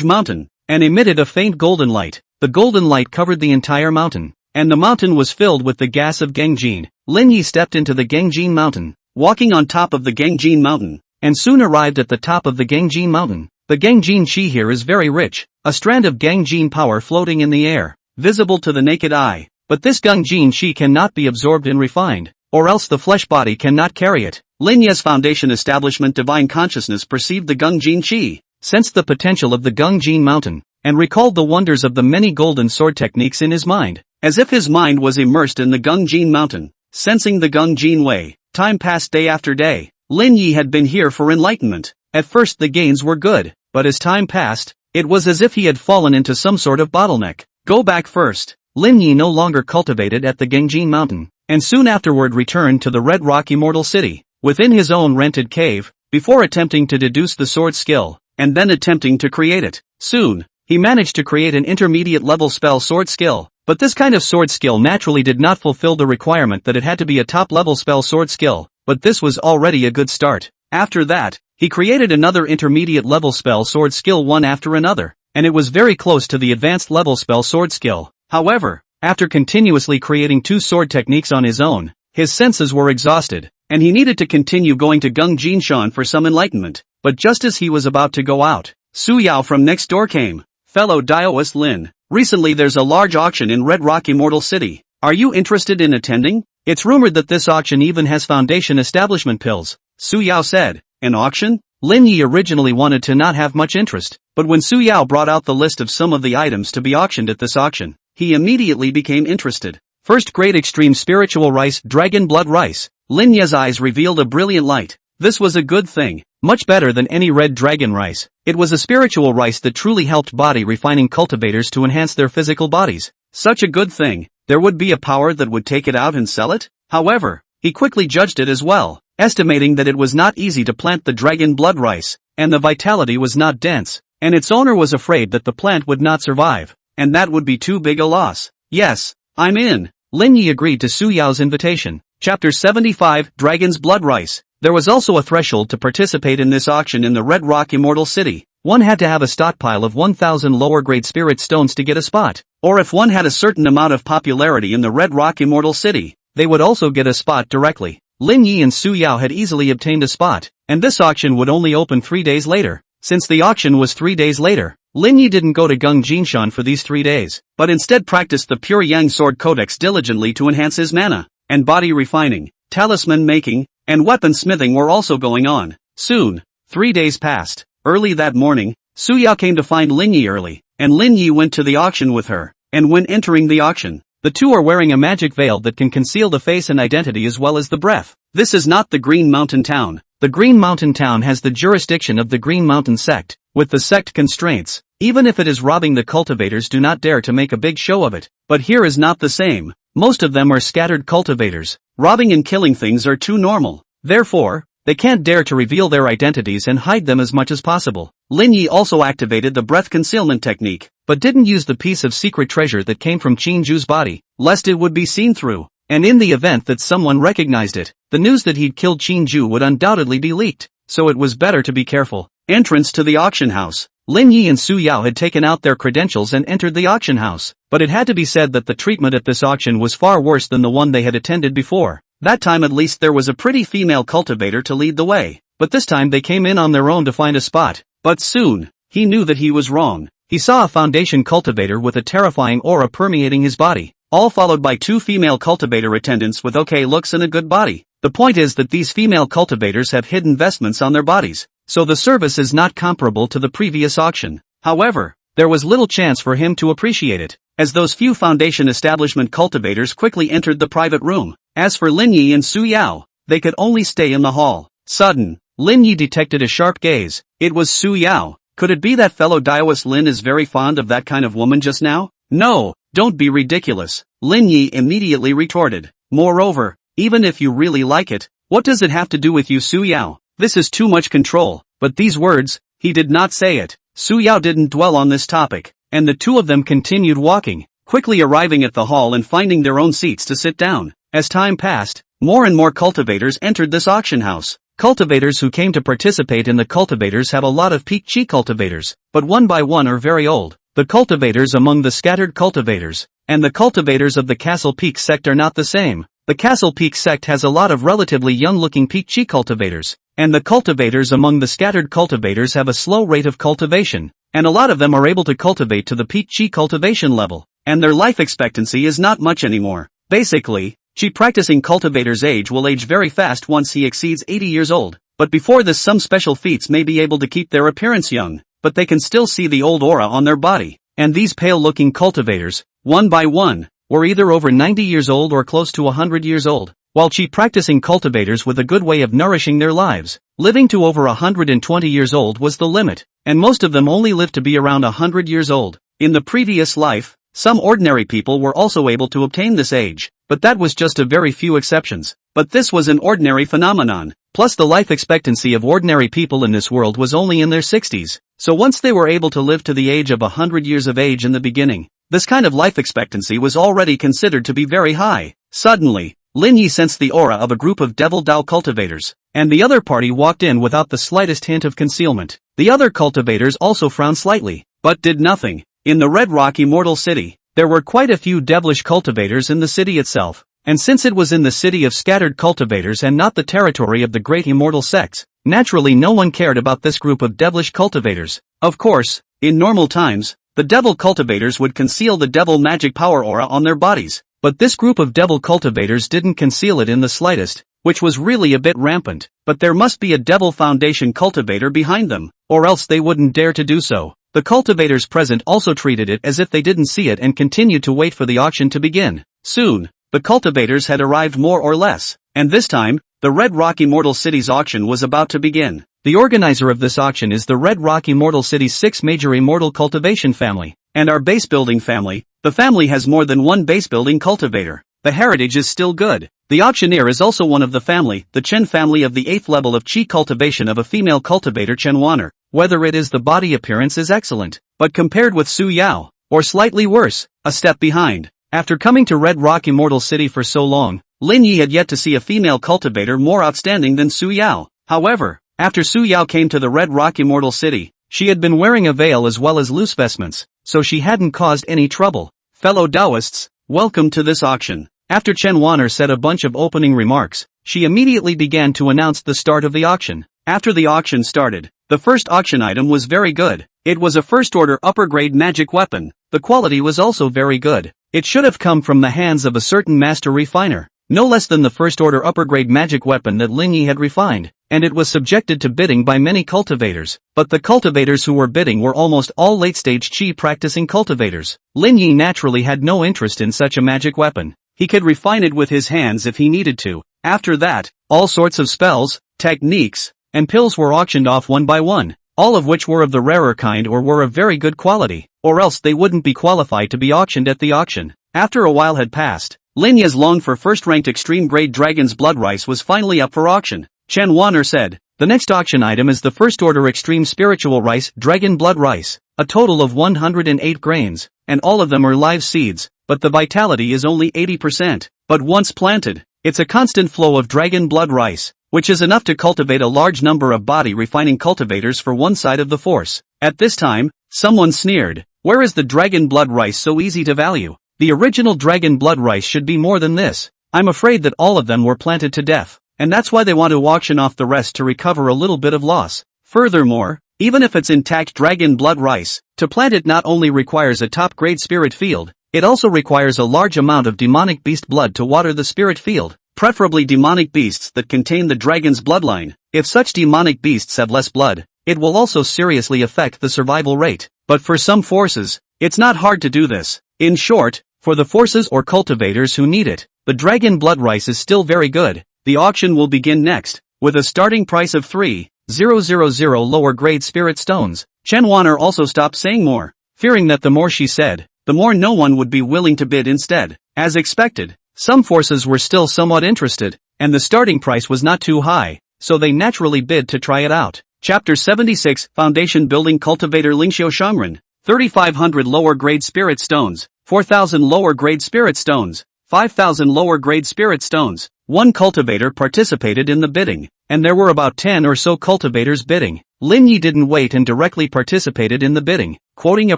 mountain, and emitted a faint golden light. The golden light covered the entire mountain, and the mountain was filled with the gas of Gangjin. Lin Yi stepped into the Gangjin Mountain, walking on top of the Gangjin Mountain, and soon arrived at the top of the Gangjin Mountain. The Gangjin Qi here is very rich, a strand of Gangjin power floating in the air, visible to the naked eye, but this Gangjin Qi cannot be absorbed and refined, or else the flesh body cannot carry it. Lin Yi's foundation establishment divine consciousness perceived the Gangjin Qi, sensed the potential of the Gangjin Mountain, and recalled the wonders of the many golden sword techniques in his mind, as if his mind was immersed in the Gangjin Mountain, sensing the Gangjin way. Time passed day after day. Lin Yi had been here for enlightenment. At first the gains were good, but as time passed, it was as if he had fallen into some sort of bottleneck. Go back first. Lin Yi no longer cultivated at the Gangjin Mountain, and soon afterward returned to the Red Rock Immortal City, within his own rented cave, before attempting to deduce the sword skill, and then attempting to create it. Soon, he managed to create an intermediate level spell sword skill, but this kind of sword skill naturally did not fulfill the requirement that it had to be a top level spell sword skill, but this was already a good start. After that, he created another intermediate level spell sword skill one after another, and it was very close to the advanced level spell sword skill. However, after continuously creating 2 sword techniques on his own, his senses were exhausted, and he needed to continue going to Gangjinshan for some enlightenment. But just as he was about to go out, Su Yao from next door came. Fellow Daoist Lin, recently there's a large auction in Red Rock Immortal City. Are you interested in attending? It's rumored that this auction even has foundation establishment pills. Su Yao said. An auction? Lin Yi originally wanted to not have much interest, but when Su Yao brought out the list of some of the items to be auctioned at this auction, he immediately became interested. First grade extreme spiritual rice, dragon blood rice. Lin Yi's eyes revealed a brilliant light. This was a good thing, much better than any red dragon rice. It was a spiritual rice that truly helped body refining cultivators to enhance their physical bodies. Such a good thing, there would be a power that would take it out and sell it? However, he quickly judged it as well, estimating that it was not easy to plant the dragon blood rice, and the vitality was not dense, and its owner was afraid that the plant would not survive, and that would be too big a loss. Yes, I'm in. Lin Yi agreed to Su Yao's invitation. Chapter 75, Dragon's Blood Rice. There was also a threshold to participate in this auction in the Red Rock Immortal City. One had to have a stockpile of 1,000 lower-grade spirit stones to get a spot, or if one had a certain amount of popularity in the Red Rock Immortal City, they would also get a spot directly. Lin Yi and Su Yao had easily obtained a spot, and this auction would only open 3 days later. Since the auction was 3 days later, Lin Yi didn't go to Gangjinshan for these 3 days, but instead practiced the Pure Yang Sword Codex diligently to enhance his mana, and body refining, talisman making, and weapon smithing were also going on. Soon, 3 days passed. Early that morning, Su Yao came to find Lin Yi early, and Lin Yi went to the auction with her, and when entering the auction, the two are wearing a magic veil that can conceal the face and identity as well as the breath. This is not the Green Mountain Town. The Green Mountain Town has the jurisdiction of the Green Mountain sect, with the sect constraints. Even if it is robbing, the cultivators do not dare to make a big show of it. But here is not the same. Most of them are scattered cultivators. Robbing and killing things are too normal. Therefore, they can't dare to reveal their identities and hide them as much as possible. Lin Yi also activated the breath concealment technique, but didn't use the piece of secret treasure that came from Qin Ju's body, lest it would be seen through. And in the event that someone recognized it, the news that he'd killed Qin Ju would undoubtedly be leaked. so it was better to be careful. Entrance to the auction house. Lin Yi and Su Yao had taken out their credentials and entered the auction house, but it had to be said that the treatment at this auction was far worse than the one they had attended before. That time at least there was a pretty female cultivator to lead the way, but this time they came in on their own to find a spot. But soon, he knew that he was wrong. He saw a foundation cultivator with a terrifying aura permeating his body, all followed by two female cultivator attendants with okay looks and a good body. The point is that these female cultivators have hidden vestments on their bodies, so the service is not comparable to the previous auction. However, there was little chance for him to appreciate it, as those few foundation establishment cultivators quickly entered the private room. As for Lin Yi and Su Yao, they could only stay in the hall. Sudden, Lin Yi detected a sharp gaze. It was Su Yao. Could it be that fellow Daoist Lin is very fond of that kind of woman just now? No, don't be ridiculous, Lin Yi immediately retorted. Moreover, even if you really like it, what does it have to do with you, Su Yao? This is too much control. But these words, he did not say it. Su Yao didn't dwell on this topic, and the two of them continued walking, quickly arriving at the hall and finding their own seats to sit down. As time passed, more and more cultivators entered this auction house. Cultivators who came to participate in the cultivators have a lot of peak chi cultivators, but one by one are very old. The cultivators among the scattered cultivators, and the cultivators of the Castle Peak sect are not the same. The Castle Peak sect has a lot of relatively young-looking peak chi cultivators, and the cultivators among the scattered cultivators have a slow rate of cultivation, and a lot of them are able to cultivate to the peak chi cultivation level, and their life expectancy is not much anymore. Basically, chi practicing cultivator's age will age very fast once he exceeds 80 years old, but before this some special feats may be able to keep their appearance young, but they can still see the old aura on their body, and these pale-looking cultivators, one by one, were either over 90 years old or close to 100 years old, while chi practicing cultivators with a good way of nourishing their lives, living to over 120 years old was the limit, and most of them only lived to be around 100 years old. In the previous life, some ordinary people were also able to obtain this age, but that was just a very few exceptions. But this was an ordinary phenomenon, plus the life expectancy of ordinary people in this world was only in their 60s, so once they were able to live to the age of 100 years of age in the beginning, this kind of life expectancy was already considered to be very high. Suddenly, Lin Yi sensed the aura of a group of Devil Dao cultivators, and the other party walked in without the slightest hint of concealment. The other cultivators also frowned slightly, but did nothing. In the Red Rock Immortal City, there were quite a few devilish cultivators in the city itself, and since it was in the city of scattered cultivators and not the territory of the great immortal sects, naturally no one cared about this group of devilish cultivators. Of course, in normal times, the devil cultivators would conceal the devil magic power aura on their bodies, but this group of devil cultivators didn't conceal it in the slightest, which was really a bit rampant, but there must be a devil foundation cultivator behind them, or else they wouldn't dare to do so. The cultivators present also treated it as if they didn't see it and continued to wait for the auction to begin. Soon, the cultivators had arrived more or less, and this time, the Red Rock Immortal City's auction was about to begin. The organizer of this auction is the Red Rock Immortal City's 6 major immortal cultivation family, and our base building family. The family has more than one base building cultivator. The heritage is still good. The auctioneer is also one of the family, the Chen family of the 8th level of chi cultivation of a female cultivator Chen Wanner. Whether it is the body appearance is excellent, but compared with Su Yao, or slightly worse, a step behind. After coming to Red Rock Immortal City for so long, Lin Yi had yet to see a female cultivator more outstanding than Su Yao. However, after Su Yao came to the Red Rock Immortal City, she had been wearing a veil as well as loose vestments, so she hadn't caused any trouble. Fellow Taoists, welcome to this auction. After Chen Wanner said a bunch of opening remarks, she immediately began to announce the start of the auction. After the auction started, the first auction item was very good. It was a first-order upper-grade magic weapon. The quality was also very good. It should have come from the hands of a certain master refiner, no less than the first-order upper-grade magic weapon that Lin Yi had refined, and it was subjected to bidding by many cultivators, but the cultivators who were bidding were almost all late-stage chi practicing cultivators. Lin Yi naturally had no interest in such a magic weapon. He could refine it with his hands if he needed to. After that, all sorts of spells, techniques, and pills were auctioned off one by one, all of which were of the rarer kind or were of very good quality, or else they wouldn't be qualified to be auctioned at the auction. After a while had passed, Lin Yi's longed for first-ranked extreme-grade dragon's blood rice was finally up for auction. Chen Wanner said, "The next auction item is the first-order extreme spiritual rice, dragon blood rice, a total of 108 grains, and all of them are live seeds, but the vitality is only 80%. But once planted, it's a constant flow of dragon blood rice. which is enough to cultivate a large number of body-refining cultivators for one side of the force. At this time, someone sneered, "Where is the dragon blood rice so easy to value? The original dragon blood rice should be more than this." I'm afraid that all of them were planted to death, and that's why they want to auction off the rest to recover a little bit of loss. Furthermore, even if it's intact dragon blood rice, to plant it not only requires a top-grade spirit field, it also requires a large amount of demonic beast blood to water the spirit field, preferably demonic beasts that contain the dragon's bloodline. If such demonic beasts have less blood, it will also seriously affect the survival rate. But for some forces, it's not hard to do this. In short, for the forces or cultivators who need it, the dragon blood rice is still very good. The auction will begin next, with a starting price of 3,000 lower grade spirit stones. Chen Wan'er also stopped saying more, fearing that the more she said, the more no one would be willing to bid instead. As expected, some forces were still somewhat interested, and the starting price was not too high, so they naturally bid to try it out. Chapter 76, Foundation Building Cultivator Lingxiu Shangren, 3,500 lower grade spirit stones, 4,000 lower grade spirit stones, 5,000 lower grade spirit stones. One cultivator participated in the bidding, and there were about 10 or so cultivators bidding. Lin Yi didn't wait and directly participated in the bidding, quoting a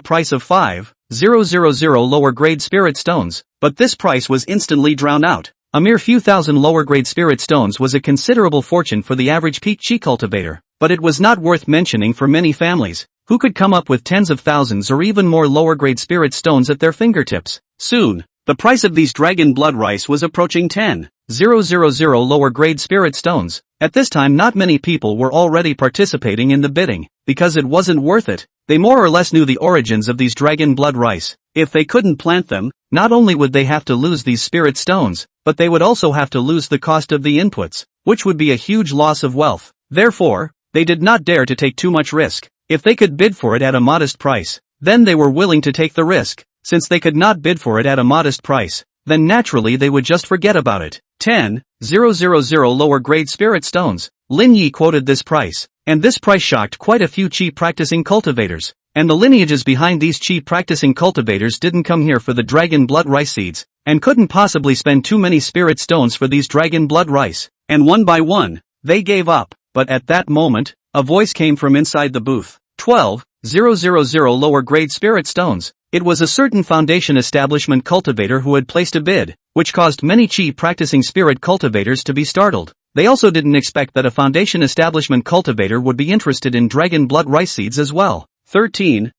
price of 5,000 lower grade spirit stones, but this price was instantly drowned out. A mere few thousand lower grade spirit stones was a considerable fortune for the average peak chi cultivator, but it was not worth mentioning for many families, who could come up with tens of thousands or even more lower grade spirit stones at their fingertips. Soon, the price of these dragon blood rice was approaching 10,000 lower grade spirit stones. At this time not many people were already participating in the bidding, because it wasn't worth it. They more or less knew the origins of these dragon blood rice. If they couldn't plant them, not only would they have to lose these spirit stones, but they would also have to lose the cost of the inputs, which would be a huge loss of wealth. Therefore, they did not dare to take too much risk. If they could bid for it at a modest price, then they were willing to take the risk. Since they could not bid for it at a modest price, then naturally they would just forget about it. 10,000 lower grade spirit stones. Lin Yi quoted this price, and this price shocked quite a few chi practicing cultivators. And the lineages behind these chi practicing cultivators didn't come here for the dragon blood rice seeds, and couldn't possibly spend too many spirit stones for these dragon blood rice. And one by one, they gave up. But at that moment, a voice came from inside the booth. 12,000 lower grade spirit stones. It was a certain foundation establishment cultivator who had placed a bid, which caused many chi practicing spirit cultivators to be startled. They also didn't expect that a foundation establishment cultivator would be interested in dragon blood rice seeds as well. 13,000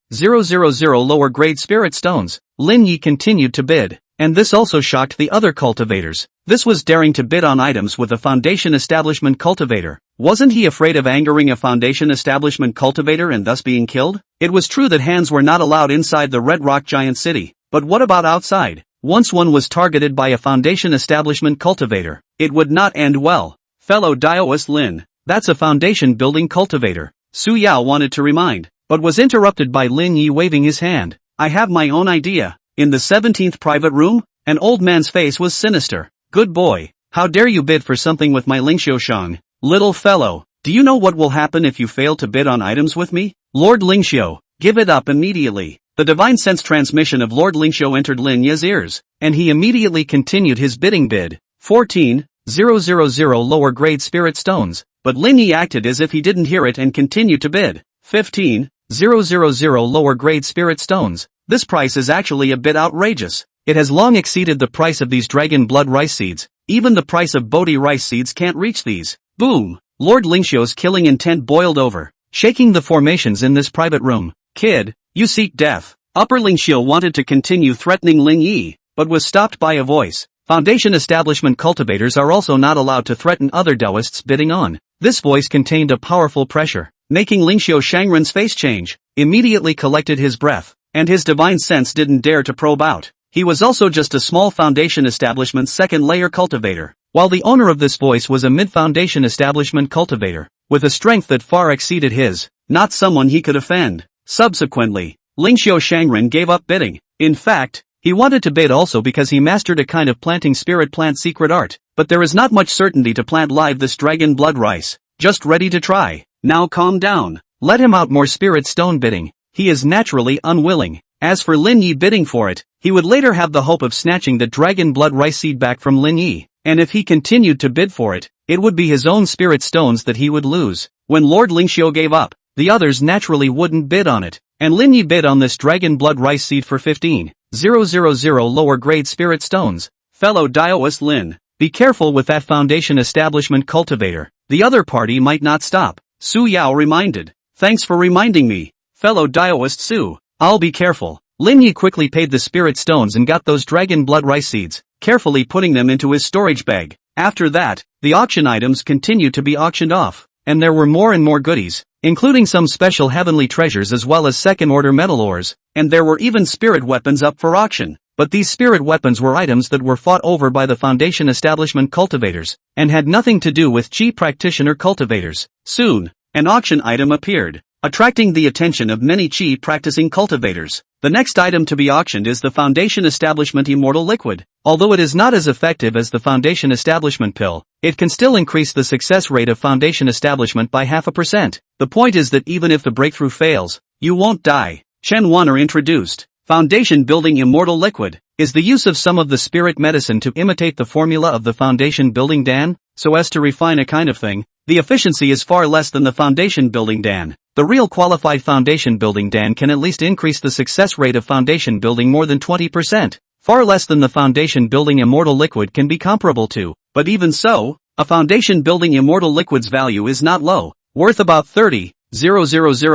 lower grade spirit stones. Lin Yi continued to bid, and this also shocked the other cultivators. This was daring to bid on items with a foundation establishment cultivator. Wasn't he afraid of angering a foundation establishment cultivator and thus being killed? It was true that hands were not allowed inside the Red Rock Giant City, but what about outside? Once one was targeted by a foundation establishment cultivator, it would not end well. Fellow Daoist Lin, that's a foundation building cultivator, Su Yao wanted to remind, but was interrupted by Lin Yi waving his hand. I have my own idea. In the 17th private room, an old man's face was sinister. Good boy, how dare you bid for something with my Lingxiu Shang? Little fellow, do you know what will happen if you fail to bid on items with me? Lord Lingxiu, give it up immediately. The divine sense transmission of Lord Lingxiu entered Lin Ye's ears, and he immediately continued his bidding bid. 14,000 lower grade spirit stones, but Lin Yi acted as if he didn't hear it and continued to bid. 15,000 lower grade spirit stones. This price is actually a bit outrageous. It has long exceeded the price of these dragon blood rice seeds. Even the price of Bodhi rice seeds can't reach these. Boom! Lord Lingxiu's killing intent boiled over, shaking the formations in this private room. Kid, you seek death. Upper Lingxiu wanted to continue threatening Ling Yi, but was stopped by a voice. Foundation establishment cultivators are also not allowed to threaten other Taoists bidding on. This voice contained a powerful pressure, making Lingxiu Shangren's face change. Immediately collected his breath, and his divine sense didn't dare to probe out. He was also just a small foundation establishment second-layer cultivator, while the owner of this voice was a mid-foundation establishment cultivator, with a strength that far exceeded his, not someone he could offend. Subsequently, Lingxiu Shangren gave up bidding. In fact, he wanted to bid also because he mastered a kind of planting spirit plant secret art, but there is not much certainty to plant live this dragon blood rice. Just ready to try. Now calm down. Let him out more spirit stone bidding. He is naturally unwilling. As for Lin Yi bidding for it, he would later have the hope of snatching the dragon blood rice seed back from Lin Yi, and if he continued to bid for it, it would be his own spirit stones that he would lose. When Lord Lingxiu gave up, the others naturally wouldn't bid on it, and Lin Yi bid on this dragon blood rice seed for 15,000 lower grade spirit stones. Fellow Daoist Lin, be careful with that foundation establishment cultivator, the other party might not stop. Su Yao reminded. Thanks for reminding me, fellow Daoist Su. I'll be careful. Lin Yi quickly paid the spirit stones and got those dragon blood rice seeds, carefully putting them into his storage bag. After that, the auction items continued to be auctioned off, and there were more and more goodies, including some special heavenly treasures as well as second-order metal ores, and there were even spirit weapons up for auction. But these spirit weapons were items that were fought over by the foundation establishment cultivators, and had nothing to do with chi practitioner cultivators. Soon, an auction item appeared, attracting the attention of many chi practicing cultivators. The next item to be auctioned is the foundation establishment immortal liquid. Although it is not as effective as the foundation establishment pill, it can still increase the success rate of foundation establishment by 0.5%. The point is that even if the breakthrough fails, you won't die. Chen Wanner introduced. Foundation building immortal liquid is the use of some of the spirit medicine to imitate the formula of the foundation building dan, so as to refine a kind of thing. The efficiency is far less than the foundation building dan. The real qualified foundation building dan can at least increase the success rate of foundation building more than 20%. Far less than the foundation building immortal liquid can be comparable to, but even so, a foundation building immortal liquid's value is not low, worth about 30,000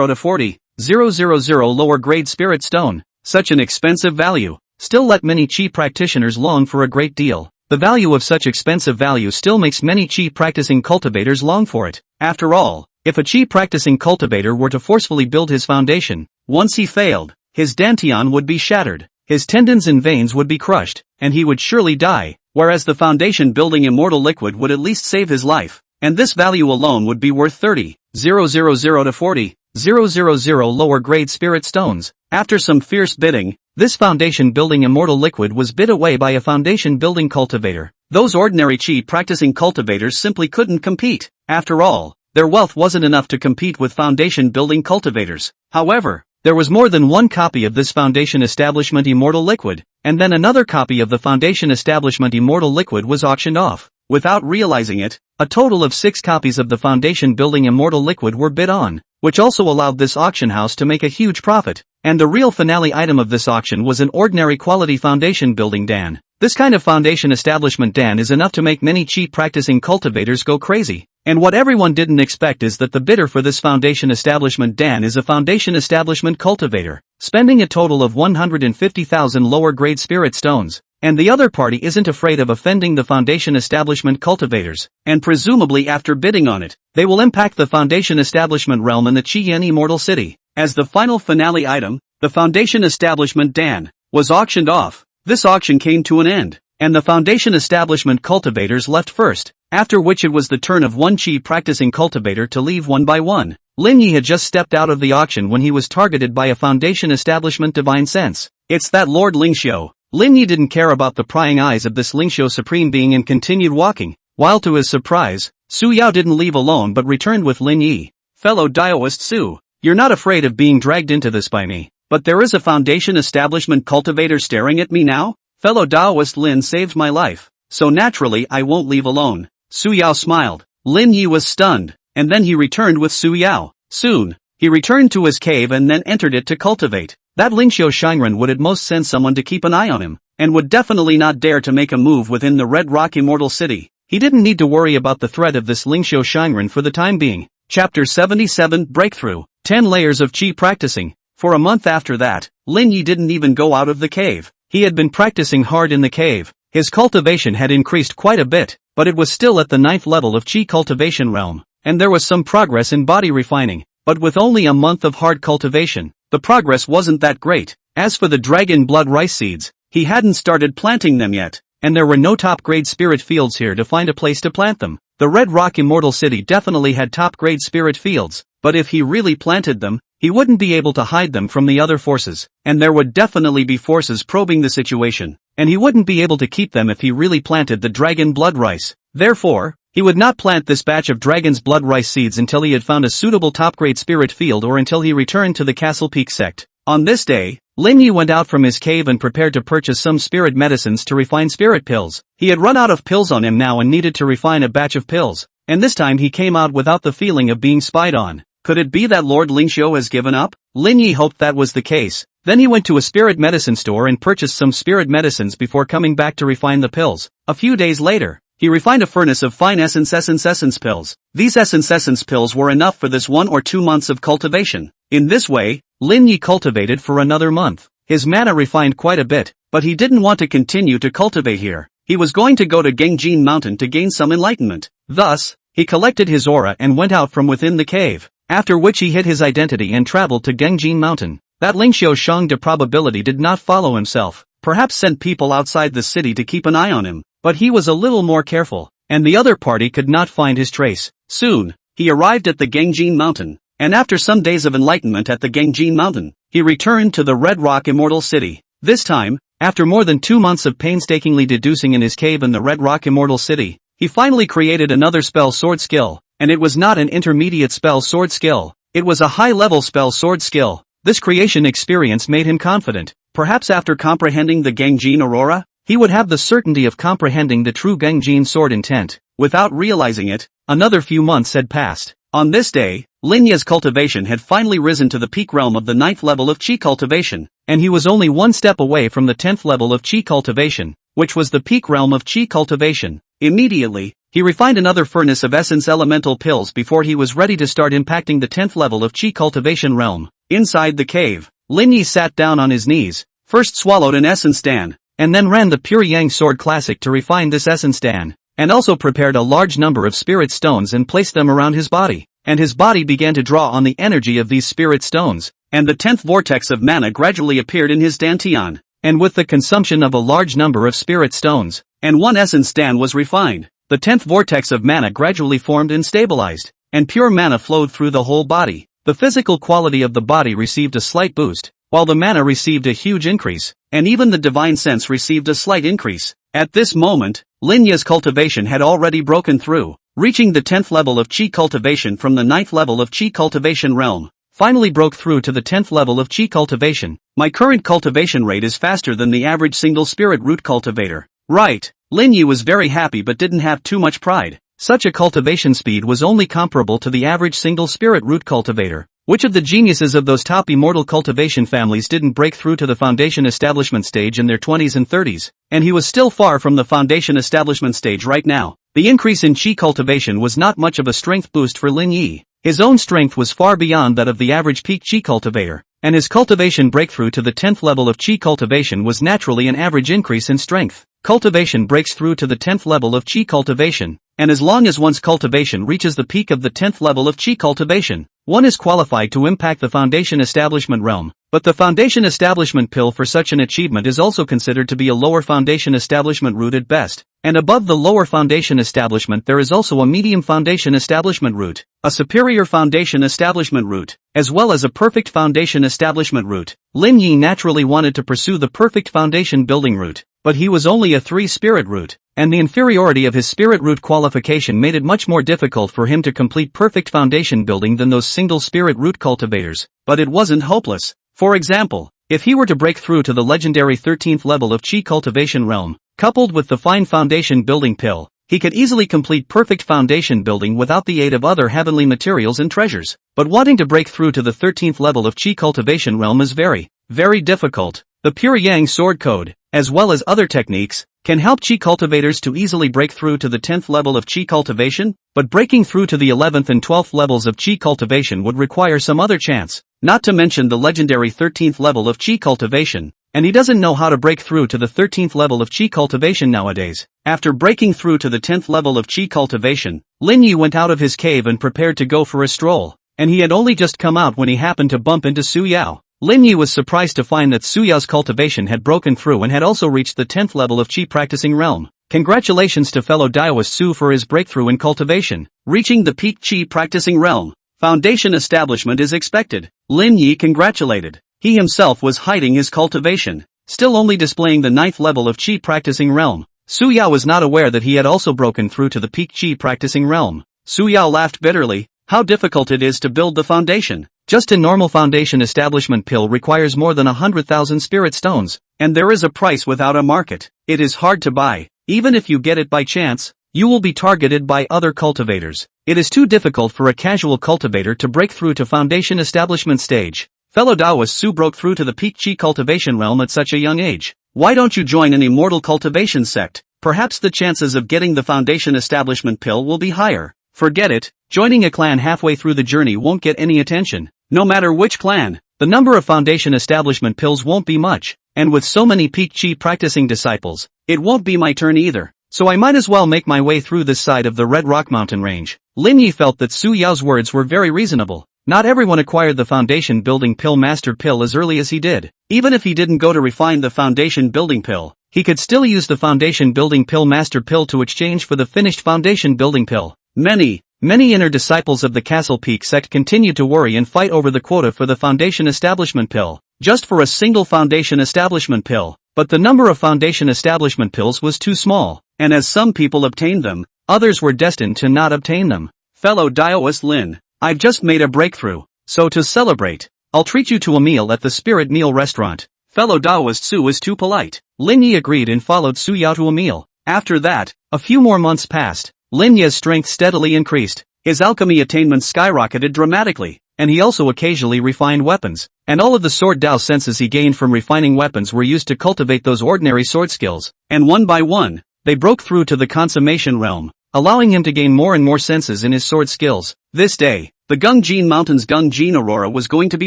to 40,000 lower grade spirit stone. Such an expensive value still let many chi practitioners long for a great deal. The value of such expensive value still makes many chi practicing cultivators long for it. After all, if a chi practicing cultivator were to forcefully build his foundation, once he failed, his dantian would be shattered, his tendons and veins would be crushed, and he would surely die, whereas the foundation building immortal liquid would at least save his life, and this value alone would be worth 30,000 to 40,000 lower grade spirit stones. After some fierce bidding, this foundation building immortal liquid was bid away by a foundation building cultivator. Those ordinary chi practicing cultivators simply couldn't compete. After all, their wealth wasn't enough to compete with foundation building cultivators. However, there was more than one copy of this foundation establishment immortal liquid, and then another copy of the foundation establishment immortal liquid was auctioned off. Without realizing it, a total of 6 copies of the foundation building immortal liquid were bid on, which also allowed this auction house to make a huge profit. And the real finale item of this auction was an ordinary quality foundation building dan. This kind of foundation establishment dan is enough to make many chi practicing cultivators go crazy. And what everyone didn't expect is that the bidder for this foundation establishment dan is a foundation establishment cultivator, spending a total of 150,000 lower grade spirit stones. And the other party isn't afraid of offending the foundation establishment cultivators, and presumably after bidding on it, they will impact the foundation establishment realm in the Qian Immortal City. As the final finale item, the foundation establishment dan was auctioned off. This auction came to an end, and the foundation establishment cultivators left first, after which it was the turn of one chi practicing cultivator to leave one by one. Lin Yi had just stepped out of the auction when he was targeted by a foundation establishment divine sense. It's that Lord Lingxiu. Lin Yi didn't care about the prying eyes of this Lingxiu supreme being and continued walking, while to his surprise, Su Yao didn't leave alone but returned with Lin Yi. Fellow Daoist Su, you're not afraid of being dragged into this by me, but there is a foundation establishment cultivator staring at me now? Fellow Daoist Lin saved my life, so naturally I won't leave alone. Su Yao smiled. Lin Yi was stunned, and then he returned with Su Yao. Soon, he returned to his cave and then entered it to cultivate. That Lingxiu Shangren would at most send someone to keep an eye on him, and would definitely not dare to make a move within the Red Rock Immortal City. He didn't need to worry about the threat of this Lingxiu Shangren for the time being. Chapter 77 Breakthrough. 10 layers of Qi practicing. For a month after that, Lin Yi didn't even go out of the cave. He had been practicing hard in the cave. His cultivation had increased quite a bit, but it was still at the 9th level of Qi cultivation realm, and there was some progress in body refining. But with only a month of hard cultivation, the progress wasn't that great. As for the dragon blood rice seeds, he hadn't started planting them yet, and there were no top-grade spirit fields here to find a place to plant them. The Red Rock Immortal City definitely had top-grade spirit fields, but if he really planted them, he wouldn't be able to hide them from the other forces, and there would definitely be forces probing the situation, and he wouldn't be able to keep them if he really planted the dragon blood rice. Therefore, he would not plant this batch of dragon's blood rice seeds until he had found a suitable top-grade spirit field or until he returned to the Castle Peak sect. On this day, Lin Yi went out from his cave and prepared to purchase some spirit medicines to refine spirit pills. He had run out of pills on him now and needed to refine a batch of pills, and this time he came out without the feeling of being spied on. Could it be that Lord Lingxiu has given up? Lin Yi hoped that was the case. Then he went to a spirit medicine store and purchased some spirit medicines before coming back to refine the pills. A few days later, he refined a furnace of fine essence pills. These essence pills were enough for this 1 or 2 months of cultivation. In this way, Lin Yi cultivated for another month. His mana refined quite a bit, but he didn't want to continue to cultivate here. He was going to go to Gengjin Mountain to gain some enlightenment. Thus, he collected his aura and went out from within the cave, after which he hid his identity and traveled to Gengjin Mountain. That Lingxiu Shangde probability did not follow himself, perhaps sent people outside the city to keep an eye on him, but he was a little more careful, and the other party could not find his trace. Soon, he arrived at the Gengjin Mountain, and after some days of enlightenment at the Gengjin Mountain, he returned to the Red Rock Immortal City. This time, after more than 2 months of painstakingly deducing in his cave in the Red Rock Immortal City, he finally created another spell sword skill, and it was not an intermediate spell sword skill, it was a high-level spell sword skill. This creation experience made him confident. Perhaps after comprehending the Gengjin Aurora, he would have the certainty of comprehending the true Gengjin sword intent. Without realizing it, another few months had passed. On this day, Lin Yi's cultivation had finally risen to the peak realm of the 9th level of Qi cultivation, and he was only 1 step away from the 10th level of Qi cultivation, which was the peak realm of Qi cultivation. Immediately, he refined another furnace of essence elemental pills before he was ready to start impacting the 10th level of Qi cultivation realm. Inside the cave, Lin Yi sat down on his knees, first swallowed an essence dan, and then ran the Pure Yang Sword Classic to refine this essence dan, and also prepared a large number of spirit stones and placed them around his body, and his body began to draw on the energy of these spirit stones, and the 10th vortex of mana gradually appeared in his dantian, and with the consumption of a large number of spirit stones, and 1 essence dan was refined, the 10th vortex of mana gradually formed and stabilized, and pure mana flowed through the whole body. The physical quality of the body received a slight boost, while the mana received a huge increase, and even the divine sense received a slight increase. At this moment, Lin Yi's cultivation had already broken through, reaching the 10th level of Qi cultivation from the 9th level of Qi cultivation realm. Finally broke through to the 10th level of Qi cultivation. My current cultivation rate is faster than the average single spirit root cultivator. Right. Lin Yi was very happy but didn't have too much pride. Such a cultivation speed was only comparable to the average single spirit root cultivator. Which of the geniuses of those top immortal cultivation families didn't break through to the foundation establishment stage in their 20s and 30s? And he was still far from the foundation establishment stage right now. The increase in Qi cultivation was not much of a strength boost for Lin Yi. His own strength was far beyond that of the average peak Qi cultivator, and his cultivation breakthrough to the 10th level of Qi cultivation was naturally an average increase in strength. Cultivation breaks through to the 10th level of Qi cultivation, and as long as one's cultivation reaches the peak of the 10th level of Qi cultivation, one is qualified to impact the foundation establishment realm. But the foundation establishment pill for such an achievement is also considered to be a lower foundation establishment route at best, and above the lower foundation establishment there is also a medium foundation establishment route, a superior foundation establishment route, as well as a perfect foundation establishment route. Lin Yi naturally wanted to pursue the perfect foundation building route, but he was only a 3 spirit route, and the inferiority of his spirit root qualification made it much more difficult for him to complete perfect foundation building than those single spirit root cultivators. But it wasn't hopeless. For example, if he were to break through to the legendary 13th level of Qi cultivation realm, coupled with the fine foundation building pill, he could easily complete perfect foundation building without the aid of other heavenly materials and treasures. But wanting to break through to the 13th level of Qi cultivation realm is very, very difficult. The Pure Yang Sword Code, as well as other techniques, can help Qi cultivators to easily break through to the 10th level of Qi cultivation, but breaking through to the 11th and 12th levels of Qi cultivation would require some other chance, not to mention the legendary 13th level of Qi cultivation, and he doesn't know how to break through to the 13th level of Qi cultivation nowadays. After breaking through to the 10th level of Qi cultivation, Lin Yi went out of his cave and prepared to go for a stroll, and he had only just come out when he happened to bump into Su Yao. Lin Yi was surprised to find that Su Yao's cultivation had broken through and had also reached the 10th level of Qi practicing realm. Congratulations to fellow Daoist Su for his breakthrough in cultivation, reaching the peak Qi practicing realm. Foundation establishment is expected. Lin Yi congratulated. He himself was hiding his cultivation, still only displaying the 9th level of Qi practicing realm. Su Yao was not aware that he had also broken through to the peak Qi practicing realm. Su Yao laughed bitterly. How difficult it is to build the foundation. Just a normal foundation establishment pill requires more than 100,000 spirit stones, and there is a price without a market. It is hard to buy. Even if you get it by chance, you will be targeted by other cultivators. It is too difficult for a casual cultivator to break through to foundation establishment stage. Fellow Taoist Su broke through to the peak chi cultivation realm at such a young age. Why don't you join an immortal cultivation sect? Perhaps the chances of getting the foundation establishment pill will be higher. Forget it, joining a clan halfway through the journey won't get any attention. No matter which clan, the number of foundation establishment pills won't be much, and with so many peak chi practicing disciples, it won't be my turn either. So I might as well make my way through this side of the Red Rock Mountain range. Lin Yi felt that Su Yao's words were very reasonable. Not everyone acquired the foundation building pill master pill as early as he did. Even if he didn't go to refine the foundation building pill, he could still use the foundation building pill master pill to exchange for the finished foundation building pill. Many inner disciples of the Castle Peak sect continued to worry and fight over the quota for the foundation establishment pill, just for a single foundation establishment pill. But the number of foundation establishment pills was too small, and as some people obtained them, others were destined to not obtain them. Fellow Taoist Lin, I've just made a breakthrough, so to celebrate, I'll treat you to a meal at the Spirit Meal restaurant. Fellow Taoist Su was too polite. Lin Yi agreed and followed Su Yao to a meal. After that, a few more months passed. Lin Yi's strength steadily increased. His alchemy attainments skyrocketed dramatically, and he also occasionally refined weapons, and all of the sword Dao senses he gained from refining weapons were used to cultivate those ordinary sword skills, and one by one, they broke through to the consummation realm, allowing him to gain more and more senses in his sword skills. This day, the Gungjin Mountain's Gungjin Aurora was going to be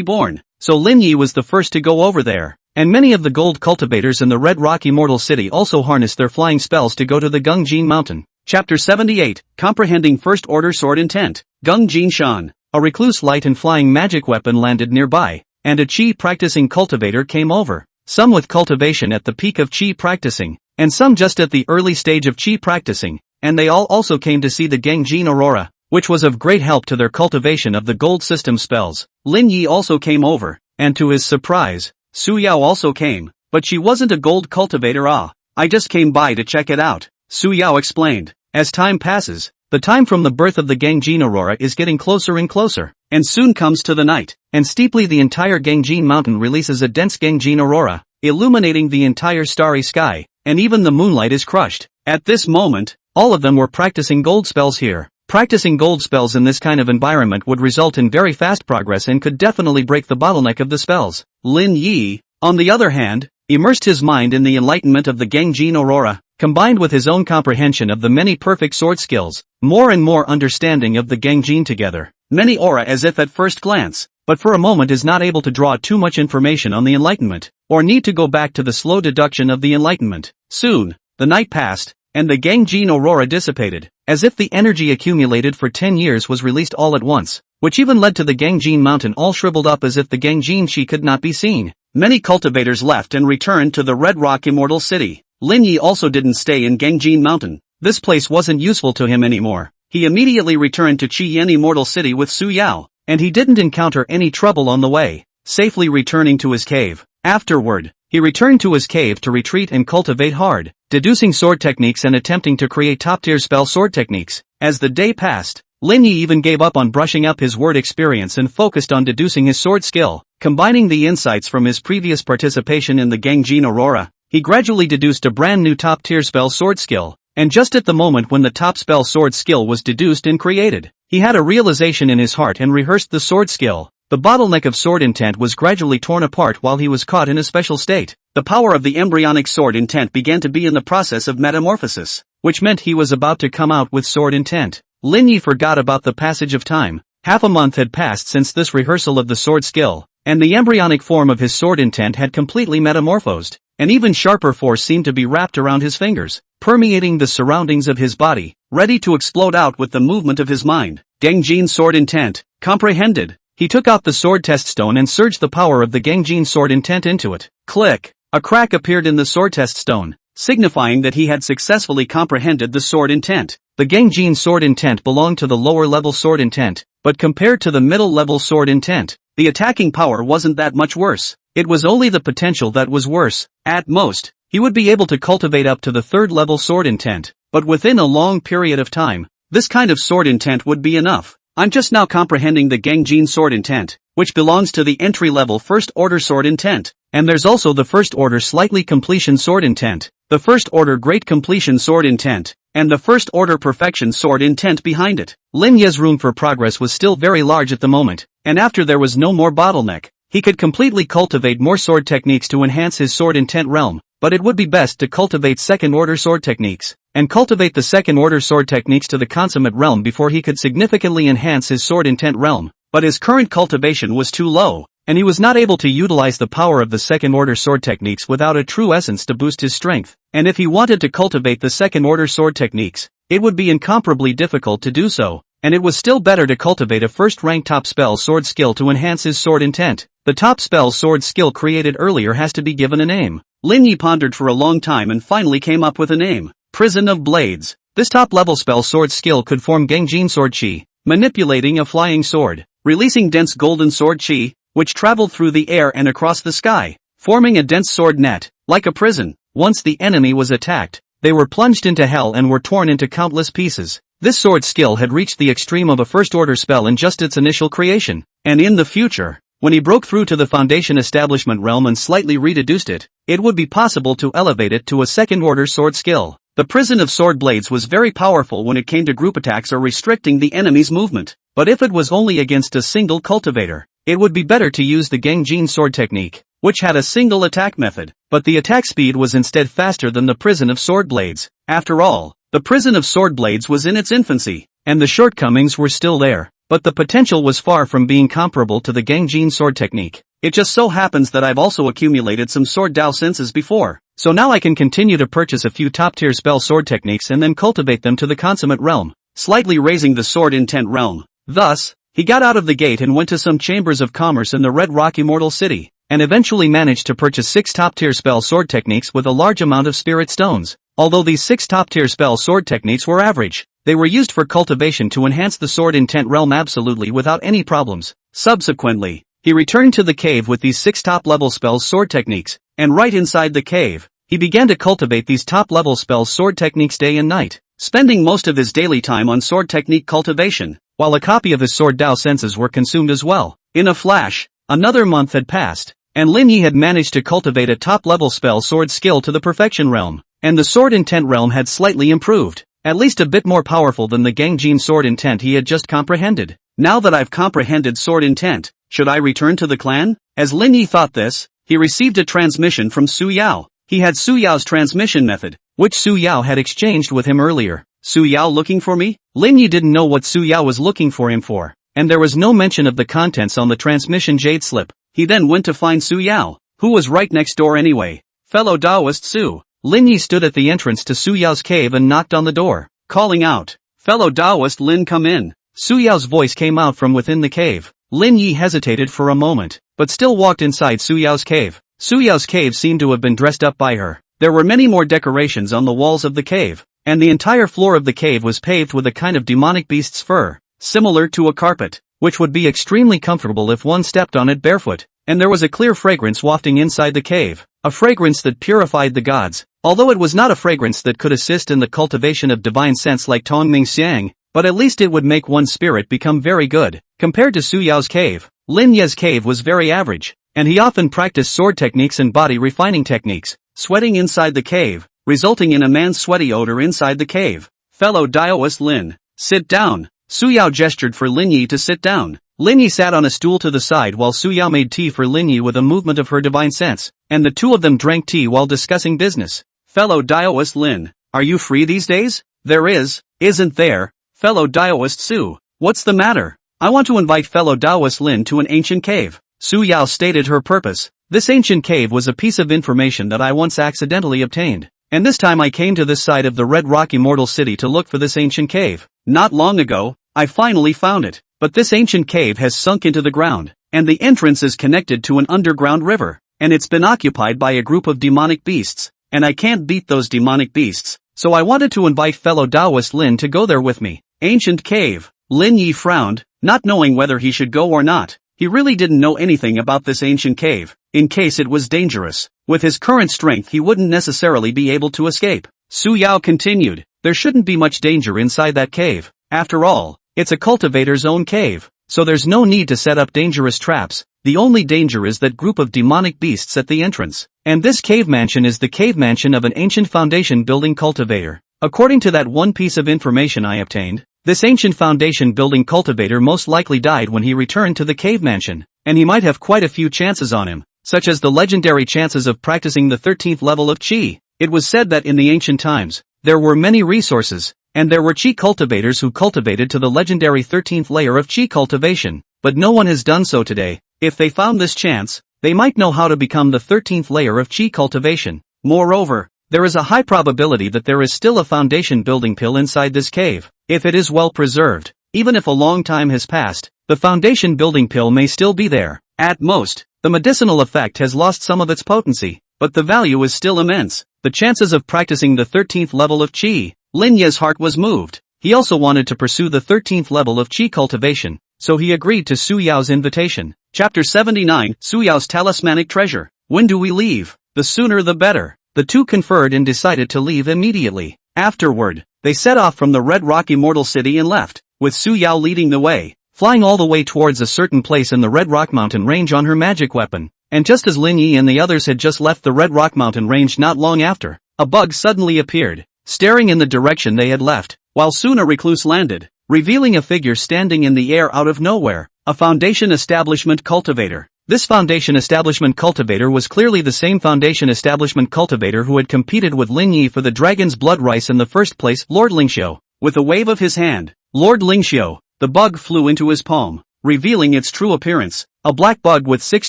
born, so Lin Yi was the first to go over there, and many of the gold cultivators in the Red Rock Immortal City also harnessed their flying spells to go to the Gungjin Mountain. Chapter 78, Comprehending First Order Sword Intent. Gungjin Shan. A recluse light and flying magic weapon landed nearby, and a chi practicing cultivator came over. Some with cultivation at the peak of chi practicing, and some just at the early stage of chi practicing, and they all also came to see the Gungjin Aurora, which was of great help to their cultivation of the gold system spells. Lin Yi also came over, and to his surprise, Su Yao also came, but she wasn't a gold cultivator. I just came by to check it out, Su Yao explained. As time passes, the time from the birth of the Gungjin Aurora is getting closer and closer, and soon comes to the night, and steeply the entire Gungjin Mountain releases a dense Gungjin Aurora, illuminating the entire starry sky, and even the moonlight is crushed. At this moment, all of them were practicing gold spells here. Practicing gold spells in this kind of environment would result in very fast progress and could definitely break the bottleneck of the spells. Lin Yi, on the other hand, immersed his mind in the enlightenment of the Gungjin Aurora, combined with his own comprehension of the many perfect sword skills, more and more understanding of the Gungjin together. Many aura as if at first glance, but for a moment is not able to draw too much information on the enlightenment, or need to go back to the slow deduction of the enlightenment. Soon, the night passed, and the Gungjin Aurora dissipated, as if the energy accumulated for 10 years was released all at once, which even led to the Gungjin Mountain all shriveled up as if the Gungjin Shi could not be seen. Many cultivators left and returned to the Red Rock Immortal City. Lin Yi also didn't stay in Gungjin Mountain. This place wasn't useful to him anymore. He immediately returned to Qiyan Immortal City with Su Yao, and he didn't encounter any trouble on the way, safely returning to his cave. Afterward, he returned to his cave to retreat and cultivate hard, deducing sword techniques and attempting to create top-tier spell sword techniques. As the day passed, Lin Yi even gave up on brushing up his word experience and focused on deducing his sword skill. Combining the insights from his previous participation in the Gungjin Aurora, he gradually deduced a brand new top-tier spell sword skill, and just at the moment when the top spell sword skill was deduced and created, he had a realization in his heart and rehearsed the sword skill. The bottleneck of sword intent was gradually torn apart while he was caught in a special state. The power of the embryonic sword intent began to be in the process of metamorphosis, which meant he was about to come out with sword intent. Lin Yi forgot about the passage of time. Half a month had passed since this rehearsal of the sword skill, and the embryonic form of his sword intent had completely metamorphosed. An even sharper force seemed to be wrapped around his fingers, permeating the surroundings of his body, ready to explode out with the movement of his mind. Gungjin sword intent, comprehended. He took out the sword test stone and surged the power of the Gungjin sword intent into it. Click! A crack appeared in the sword test stone, signifying that he had successfully comprehended the sword intent. The Gungjin sword intent belonged to the lower level sword intent, but compared to the middle level sword intent, the attacking power wasn't that much worse. It was only the potential that was worse. At most, he would be able to cultivate up to the third level sword intent, but within a long period of time, this kind of sword intent would be enough. I'm just now comprehending the Gungjin sword intent, which belongs to the entry-level First Order Sword Intent. And there's also the First Order Slightly Completion Sword Intent, the First Order Great Completion Sword Intent, and the First Order Perfection Sword Intent behind it. Lin Ye's room for progress was still very large at the moment, and after there was no more bottleneck, he could completely cultivate more sword techniques to enhance his sword intent realm, but it would be best to cultivate second order sword techniques, and cultivate the second order sword techniques to the consummate realm before he could significantly enhance his sword intent realm. But his current cultivation was too low, and he was not able to utilize the power of the second order sword techniques without a true essence to boost his strength, and if he wanted to cultivate the second order sword techniques, it would be incomparably difficult to do so, and it was still better to cultivate a first-rank top spell sword skill to enhance his sword intent. The top spell sword skill created earlier has to be given a name. Lin Yi pondered for a long time and finally came up with a name: Prison of Blades. This top-level spell sword skill could form Gangjin Sword Chi, manipulating a flying sword, releasing dense golden sword chi, which traveled through the air and across the sky, forming a dense sword net, like a prison. Once the enemy was attacked, they were plunged into hell and were torn into countless pieces. This sword skill had reached the extreme of a first-order spell in just its initial creation, and in the future, when he broke through to the Foundation Establishment realm and slightly reduced it, it would be possible to elevate it to a second-order sword skill. The Prison of Sword Blades was very powerful when it came to group attacks or restricting the enemy's movement, but if it was only against a single cultivator, it would be better to use the Gangjin sword technique, which had a single attack method, but the attack speed was instead faster than the Prison of Sword Blades. After all, the Prison of Sword Blades was in its infancy, and the shortcomings were still there, but the potential was far from being comparable to the Gangjin sword technique. It just so happens that I've also accumulated some sword Dao senses before, so now I can continue to purchase a few top-tier spell sword techniques and then cultivate them to the consummate realm, slightly raising the sword intent realm. Thus, he got out of the gate and went to some chambers of commerce in the Red Rock Immortal City, and eventually managed to purchase 6 top-tier spell sword techniques with a large amount of spirit stones. Although these 6 top-tier spell sword techniques were average, they were used for cultivation to enhance the sword intent realm absolutely without any problems. Subsequently, he returned to the cave with these 6 top-level spell sword techniques, and right inside the cave, he began to cultivate these top-level spell sword techniques day and night, spending most of his daily time on sword technique cultivation, while a copy of his sword Dao senses were consumed as well. In a flash, another month had passed, and Lin Yi had managed to cultivate a top-level spell sword skill to the perfection realm, and the sword intent realm had slightly improved, at least a bit more powerful than the Gangjin sword intent he had just comprehended. Now that I've comprehended sword intent, should I return to the clan? As Lin Yi thought this, he received a transmission from Su Yao. He had Su Yao's transmission method, which Su Yao had exchanged with him earlier. Su Yao looking for me? Lin Yi didn't know what Su Yao was looking for him for, and there was no mention of the contents on the transmission jade slip. He then went to find Su Yao, who was right next door anyway. Fellow Taoist Su. Lin Yi stood at the entrance to Su Yao's cave and knocked on the door, calling out, "Fellow Taoist Lin, come in." Su Yao's voice came out from within the cave. Lin Yi hesitated for a moment, but still walked inside Su Yao's cave. Su Yao's cave seemed to have been dressed up by her. There were many more decorations on the walls of the cave, and the entire floor of the cave was paved with a kind of demonic beast's fur, similar to a carpet, which would be extremely comfortable if one stepped on it barefoot, and there was a clear fragrance wafting inside the cave, a fragrance that purified the gods, although it was not a fragrance that could assist in the cultivation of divine sense like Tongming Xiang, but at least it would make one's spirit become very good. Compared to Su Yao's cave, Lin Ye's cave was very average, and he often practiced sword techniques and body refining techniques, sweating inside the cave, resulting in a man's sweaty odor inside the cave. Fellow Taoist Lin, sit down. Su Yao gestured for Lin Yi to sit down. Lin Yi sat on a stool to the side while Su Yao made tea for Lin Yi with a movement of her divine sense, and the two of them drank tea while discussing business. Fellow Taoist Lin, are you free these days? There is, isn't there? Fellow Taoist Su, what's the matter? I want to invite fellow Taoist Lin to an ancient cave. Su Yao stated her purpose. This ancient cave was a piece of information that I once accidentally obtained, and this time I came to this side of the Red Rock Immortal City to look for this ancient cave. Not long ago, I finally found it, but this ancient cave has sunk into the ground, and the entrance is connected to an underground river, and it's been occupied by a group of demonic beasts, and I can't beat those demonic beasts, so I wanted to invite fellow Taoist Lin to go there with me. Ancient cave. Lin Yi frowned, not knowing whether he should go or not. He really didn't know anything about this ancient cave, in case it was dangerous. With his current strength he wouldn't necessarily be able to escape. Su Yao continued, there shouldn't be much danger inside that cave. After all, it's a cultivator's own cave. so there's no need to set up dangerous traps. The only danger is that group of demonic beasts at the entrance. And this cave mansion is the cave mansion of an ancient foundation building cultivator. According to that one piece of information I obtained, this ancient foundation building cultivator most likely died when he returned to the cave mansion, and he might have quite a few chances on him, such as the legendary chances of practicing the 13th level of Qi. It was said that in the ancient times, there were many resources, and there were Qi cultivators who cultivated to the legendary 13th layer of Qi cultivation, but no one has done so today. If they found this chance, they might know how to become the 13th layer of Qi cultivation. Moreover, there is a high probability that there is still a foundation building pill inside this cave. If it is well preserved, even if a long time has passed, the foundation building pill may still be there. At most, the medicinal effect has lost some of its potency, but the value is still immense. The chances of practicing the 13th level of Qi. Lin Ye's heart was moved. He also wanted to pursue the 13th level of Qi cultivation, so he agreed to Su Yao's invitation. Chapter 79, Su Yao's Talismanic Treasure. When do we leave? The sooner the better. The two conferred and decided to leave immediately. Afterward, they set off from the Red Rock Immortal City and left, with Su Yao leading the way, flying all the way towards a certain place in the Red Rock Mountain range on her magic weapon. And just as Lin Yi and the others had just left the Red Rock Mountain range not long after, a bug suddenly appeared, staring in the direction they had left, while soon a recluse landed, revealing a figure standing in the air out of nowhere, a foundation establishment cultivator. This foundation establishment cultivator was clearly the same foundation establishment cultivator who had competed with Lin Yi for the Dragon's Blood Rice in the first place, Lord Lingxiu. With a wave of his hand, Lord Lingxiu, the bug flew into his palm, revealing its true appearance, a black bug with 6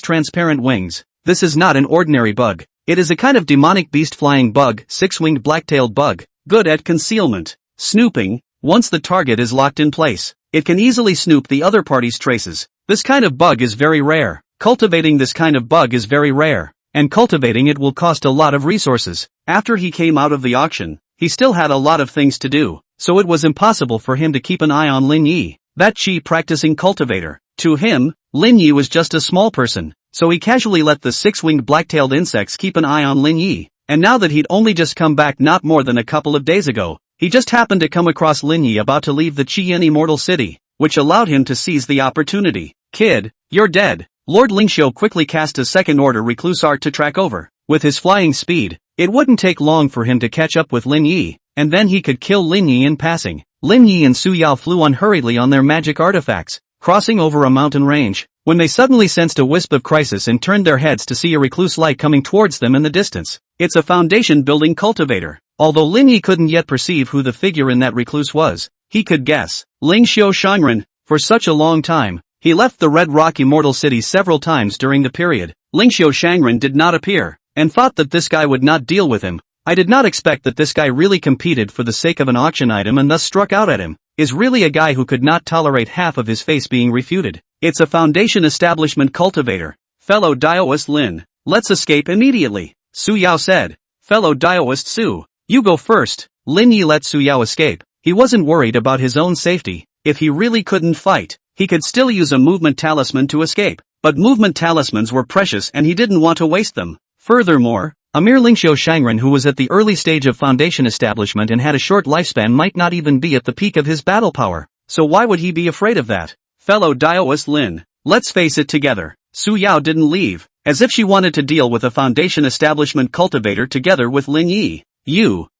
transparent wings. This is not an ordinary bug. It is a kind of demonic beast flying bug, 6-winged black-tailed bug, good at concealment, snooping. Once the target is locked in place, it can easily snoop the other party's traces. This kind of bug is very rare. Cultivating this kind of bug is very rare, and cultivating it will cost a lot of resources. After he came out of the auction, he still had a lot of things to do, so it was impossible for him to keep an eye on Lin Yi, that Qi practicing cultivator. To him, Lin Yi was just a small person, so he casually let the 6-winged black-tailed insects keep an eye on Lin Yi, and now that he'd only just come back not more than a couple of days ago, he just happened to come across Lin Yi about to leave the Qian Immortal City, which allowed him to seize the opportunity. Kid, you're dead. Lord Lingxiu quickly cast a second-order recluse art to track over. With his flying speed, it wouldn't take long for him to catch up with Lin Yi, and then he could kill Lin Yi in passing. Lin Yi and Su Yao flew unhurriedly on their magic artifacts, crossing over a mountain range, when they suddenly sensed a wisp of crisis and turned their heads to see a recluse light coming towards them in the distance. It's a foundation-building cultivator. Although Lin Yi couldn't yet perceive who the figure in that recluse was, he could guess. Lingxiu Shangren. For such a long time, he left the Red Rock Immortal City several times during the period. Lingxiu Shangren did not appear, and thought that this guy would not deal with him. I did not expect that this guy really competed for the sake of an auction item and thus struck out at him. Is really a guy who could not tolerate half of his face being refuted. It's a foundation establishment cultivator. Fellow Daoist Lin, let's escape immediately, Su Yao said. Fellow Daoist Su, you go first. Lin Yi let Su Yao escape. He wasn't worried about his own safety. If he really couldn't fight, he could still use a movement talisman to escape. But movement talismans were precious and he didn't want to waste them. Furthermore, a mere Lingxiu Shangren who was at the early stage of foundation establishment and had a short lifespan might not even be at the peak of his battle power. So why would he be afraid of that? Fellow Daoist Lin, let's face it together. Su Yao didn't leave, as if she wanted to deal with a foundation establishment cultivator together with Lin Yi.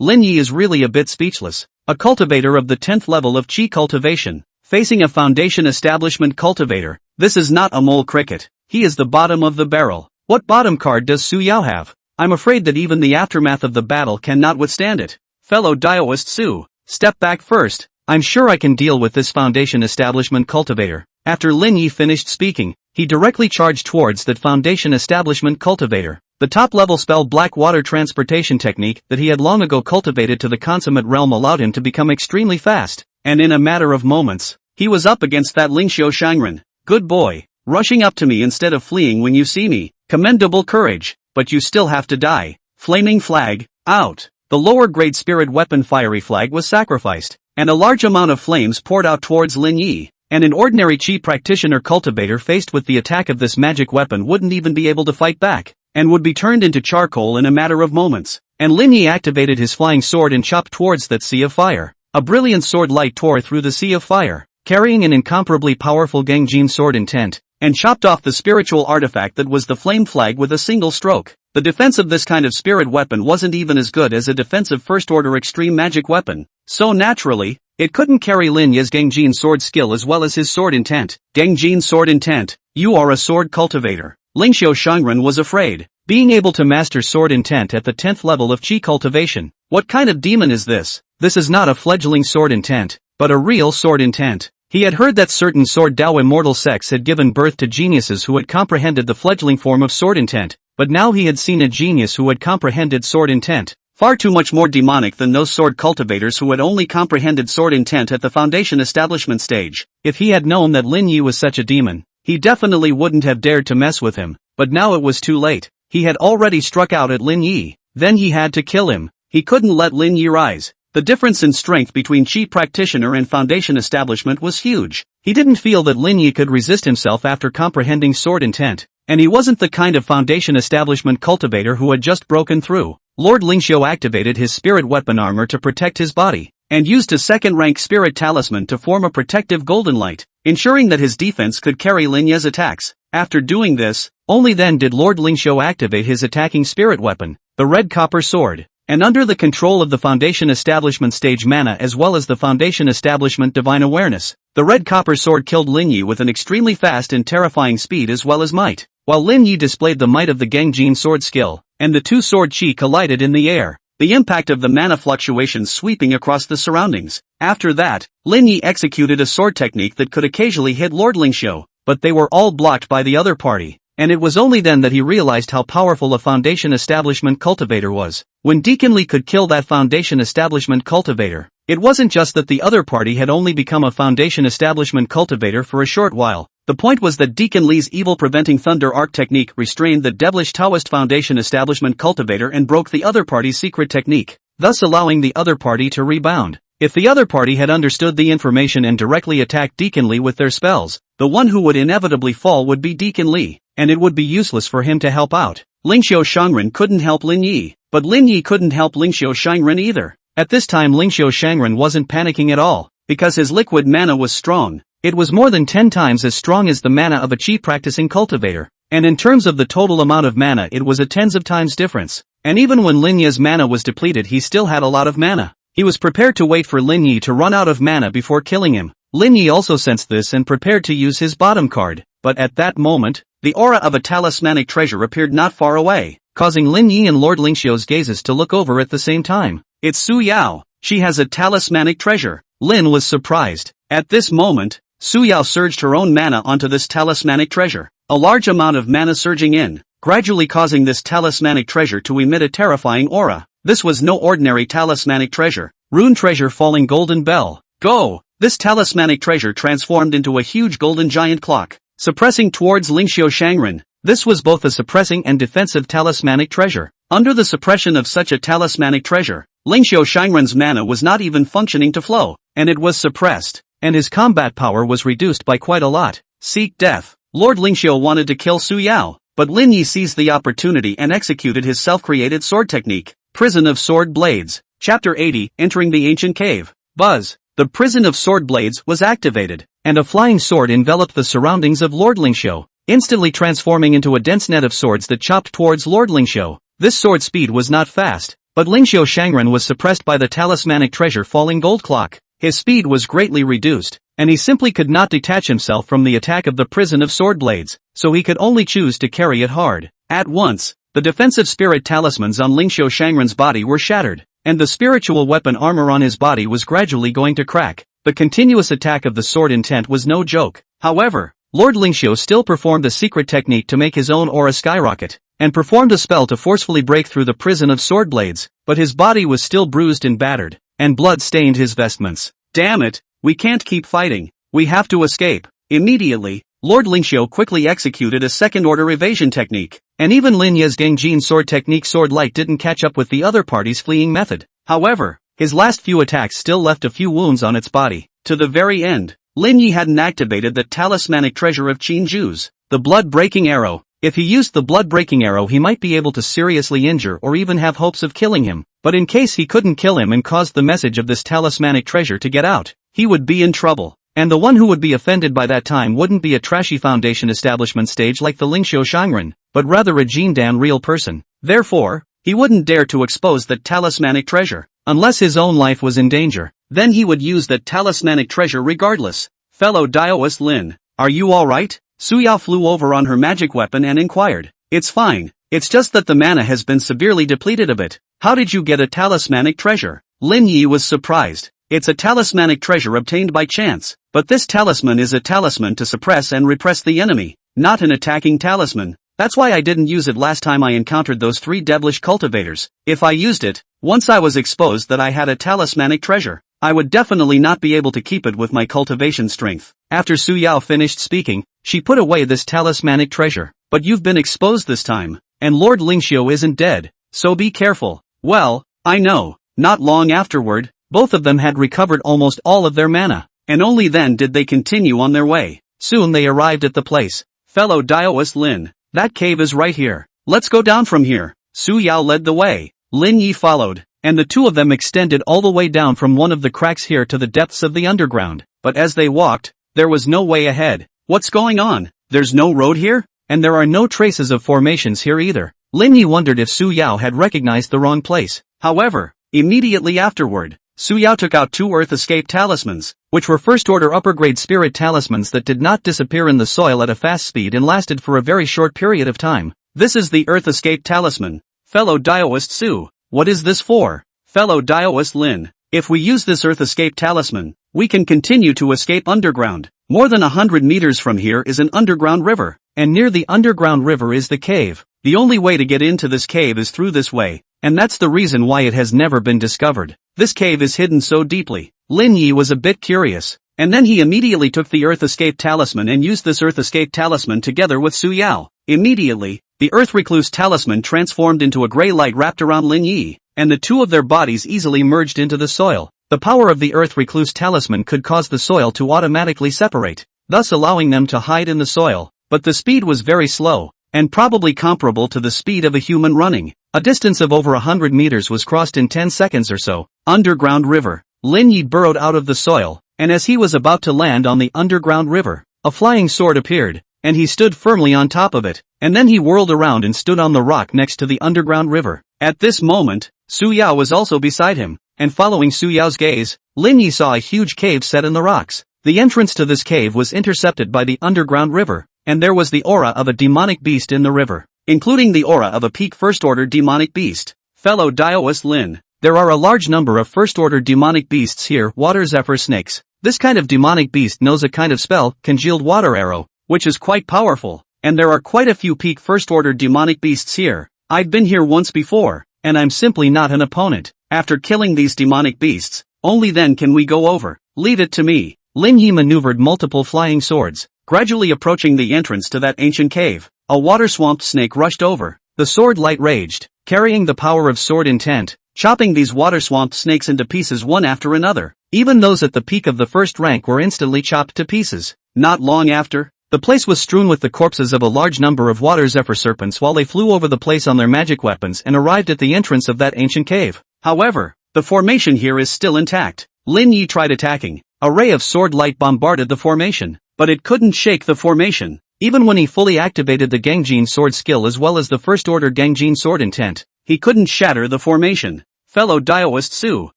Lin Yi is really a bit speechless. A cultivator of the 10th level of Qi cultivation, facing a foundation establishment cultivator. This is not a mole cricket. He is the bottom of the barrel. What bottom card does Su Yao have? I'm afraid that even the aftermath of the battle cannot withstand it. Fellow Daoist Su, step back first. I'm sure I can deal with this foundation establishment cultivator. After Lin Yi finished speaking, he directly charged towards that foundation establishment cultivator. The top-level spell Black Water Transportation technique that he had long ago cultivated to the consummate realm allowed him to become extremely fast, and in a matter of moments, he was up against that Lingxiu Shangren. Good boy, rushing up to me instead of fleeing when you see me. Commendable courage, but you still have to die. Flaming flag, out. The lower-grade spirit weapon fiery flag was sacrificed, and a large amount of flames poured out towards Lin Yi. And an ordinary Qi practitioner cultivator faced with the attack of this magic weapon wouldn't even be able to fight back, and would be turned into charcoal in a matter of moments. And Lin Yi activated his flying sword and chopped towards that sea of fire. A brilliant sword light tore through the sea of fire. carrying an incomparably powerful Ganjin sword intent, and chopped off the spiritual artifact that was the flame flag with a single stroke. The defense of this kind of spirit weapon wasn't even as good as a defensive first-order extreme magic weapon, so naturally, it couldn't carry Lin Yi's Ganjin sword skill as well as his sword intent. Ganjin sword intent, you are a sword cultivator. Lingxiu Shangren was afraid. Being able to master sword intent at the 10th level of Qi cultivation. What kind of demon is this? This is not a fledgling sword intent, but a real sword intent. He had heard that certain sword Dao immortal sects had given birth to geniuses who had comprehended the fledgling form of sword intent, but now he had seen a genius who had comprehended sword intent. Far too much more demonic than those sword cultivators who had only comprehended sword intent at the foundation establishment stage. If he had known that Lin Yi was such a demon, he definitely wouldn't have dared to mess with him, but now it was too late. He had already struck out at Lin Yi. Then he had to kill him. He couldn't let Lin Yi rise. The difference in strength between Qi practitioner and foundation establishment was huge. He didn't feel that Lin Yi could resist himself after comprehending sword intent, and he wasn't the kind of foundation establishment cultivator who had just broken through. Lord Lingxiu activated his spirit weapon armor to protect his body, and used a second-rank spirit talisman to form a protective golden light, ensuring that his defense could carry Lin Yi's attacks. After doing this, only then did Lord Lingxiu activate his attacking spirit weapon, the red copper sword. And under the control of the Foundation Establishment stage mana as well as the Foundation Establishment divine awareness, the red copper sword killed Lin Yi with an extremely fast and terrifying speed as well as might, while Lin Yi displayed the might of the Ganjin sword skill, and the two sword Qi collided in the air, the impact of the mana fluctuations sweeping across the surroundings. After that, Lin Yi executed a sword technique that could occasionally hit Lord Lingxiu, but they were all blocked by the other party. And it was only then that he realized how powerful a foundation establishment cultivator was. When Deacon Li could kill that foundation establishment cultivator, it wasn't just that the other party had only become a foundation establishment cultivator for a short while. The point was that Deacon Li's evil preventing thunder arc technique restrained the devilish Taoist foundation establishment cultivator and broke the other party's secret technique, thus allowing the other party to rebound. If the other party had understood the information and directly attacked Deacon Li with their spells, the one who would inevitably fall would be Deacon Li, and it would be useless for him to help out. Lingxiu Shangren couldn't help Lin Yi, but Lin Yi couldn't help Lingxiu Shangren either. At this time Lingxiu Shangren wasn't panicking at all, because his liquid mana was strong. It was more than 10 times as strong as the mana of a Qi practicing cultivator, and in terms of the total amount of mana it was a tens of times difference. And even when Lin Yi's mana was depleted he still had a lot of mana. He was prepared to wait for Lin Yi to run out of mana before killing him. Lin Yi also sensed this and prepared to use his bottom card, but at that moment, the aura of a talismanic treasure appeared not far away, causing Lin Yi and Lord Lingxiu's gazes to look over at the same time. It's Su Yao. She has a talismanic treasure. Lin was surprised. At this moment, Su Yao surged her own mana onto this talismanic treasure, a large amount of mana surging in, gradually causing this talismanic treasure to emit a terrifying aura. This was no ordinary talismanic treasure. Rune treasure falling golden bell. Go! This talismanic treasure transformed into a huge golden giant clock, suppressing towards Lingxiu Shangren. This was both a suppressing and defensive talismanic treasure. Under the suppression of such a talismanic treasure, Lingxiu Shangren's mana was not even functioning to flow, and it was suppressed, and his combat power was reduced by quite a lot. Seek death. Lord Lingxiu wanted to kill Su Yao, but Lin Yi seized the opportunity and executed his self-created sword technique. Prison of Sword Blades. Chapter 80, Entering the Ancient Cave. Buzz. The Prison of Sword Blades was activated, and a flying sword enveloped the surroundings of Lord Lingxiu, instantly transforming into a dense net of swords that chopped towards Lord Lingxiu. This sword speed was not fast, but Lingxiu Shangren was suppressed by the talismanic treasure falling gold clock. His speed was greatly reduced, and he simply could not detach himself from the attack of the Prison of Sword Blades, so he could only choose to carry it hard. At once, the defensive spirit talismans on Lingxiu Shangren's body were shattered, and the spiritual weapon armor on his body was gradually going to crack. The continuous attack of the sword intent was no joke. However, Lord Lingxiu still performed a secret technique to make his own aura skyrocket, and performed a spell to forcefully break through the prison of sword blades, but his body was still bruised and battered, and blood stained his vestments. Damn it, we can't keep fighting, we have to escape. Immediately, Lord Lingxiu quickly executed a second-order evasion technique, and even Lin Yi's Ganjin sword technique Sword Light didn't catch up with the other party's fleeing method. However, his last few attacks still left a few wounds on its body. To the very end, Lin Yi hadn't activated the talismanic treasure of Qin Ju's, the blood-breaking arrow. If he used the blood-breaking arrow he might be able to seriously injure or even have hopes of killing him, but in case he couldn't kill him and caused the message of this talismanic treasure to get out, he would be in trouble. And the one who would be offended by that time wouldn't be a trashy foundation establishment stage like the Lingxiu Shangren, but rather a Jindan real person. Therefore, he wouldn't dare to expose that talismanic treasure, unless his own life was in danger. Then he would use that talismanic treasure regardless. Fellow Daoist Lin, are you alright? Suyao flew over on her magic weapon and inquired. It's fine, it's just that the mana has been severely depleted a bit. How did you get a talismanic treasure? Lin Yi was surprised. It's a talismanic treasure obtained by chance, but this talisman is a talisman to suppress and repress the enemy, not an attacking talisman. That's why I didn't use it last time I encountered those 3 devilish cultivators. If I used it, once I was exposed that I had a talismanic treasure, I would definitely not be able to keep it with my cultivation strength. After Su Yao finished speaking, she put away this talismanic treasure. But you've been exposed this time, and Lord Lingxiu isn't dead, so be careful. Well, I know. Not long afterward, both of them had recovered almost all of their mana, and only then did they continue on their way. Soon they arrived at the place. Fellow Daoist Lin, that cave is right here. Let's go down from here. Su Yao led the way. Lin Yi followed, and the two of them extended all the way down from one of the cracks here to the depths of the underground. But as they walked, there was no way ahead. What's going on? There's no road here? And there are no traces of formations here either. Lin Yi wondered if Su Yao had recognized the wrong place. However, immediately afterward, Su Yao took out 2 Earth Escape talismans, which were first-order upper-grade spirit talismans that did not disappear in the soil at a fast speed and lasted for a very short period of time. This is the Earth Escape talisman. Fellow Daoist Su, what is this for? Fellow Daoist Lin, if we use this Earth Escape talisman, we can continue to escape underground. More than 100 meters from here is an underground river, and near the underground river is the cave. The only way to get into this cave is through this way, and that's the reason why it has never been discovered. This cave is hidden so deeply. Lin Yi was a bit curious, and then he immediately took the Earth Escape talisman and used this Earth Escape talisman together with Su Yao. Immediately, the Earth Recluse talisman transformed into a gray light wrapped around Lin Yi, and the two of their bodies easily merged into the soil. The power of the Earth Recluse talisman could cause the soil to automatically separate, thus allowing them to hide in the soil, but the speed was very slow, and probably comparable to the speed of a human running. A distance of over 100 meters was crossed in 10 seconds or so. Underground river. Lin Yi burrowed out of the soil, and as he was about to land on the underground river, a flying sword appeared, and he stood firmly on top of it, and then he whirled around and stood on the rock next to the underground river. At this moment, Su Yao was also beside him, and following Su Yao's gaze, Lin Yi saw a huge cave set in the rocks. The entrance to this cave was intercepted by the underground river, and there was the aura of a demonic beast in the river, including the aura of a peak first-order demonic beast. Fellow Daoist Lin, there are a large number of first-order demonic beasts here. Water Zephyr snakes. This kind of demonic beast knows a kind of spell, Congealed Water Arrow, which is quite powerful, and there are quite a few peak first-order demonic beasts here. I've been here once before, and I'm simply not an opponent. After killing these demonic beasts, only then can we go over. Leave it to me. Lin Yi maneuvered multiple flying swords, gradually approaching the entrance to that ancient cave. A water-swamped snake rushed over. The sword light raged, carrying the power of sword intent, chopping these water-swamped snakes into pieces one after another. Even those at the peak of the first rank were instantly chopped to pieces. Not long after, the place was strewn with the corpses of a large number of water zephyr serpents while they flew over the place on their magic weapons and arrived at the entrance of that ancient cave. However, the formation here is still intact. Lin Yi tried attacking. A ray of sword light bombarded the formation, but it couldn't shake the formation. Even when he fully activated the Gangjin sword skill as well as the first-order Gangjin sword intent, he couldn't shatter the formation. Fellow Daoist Su,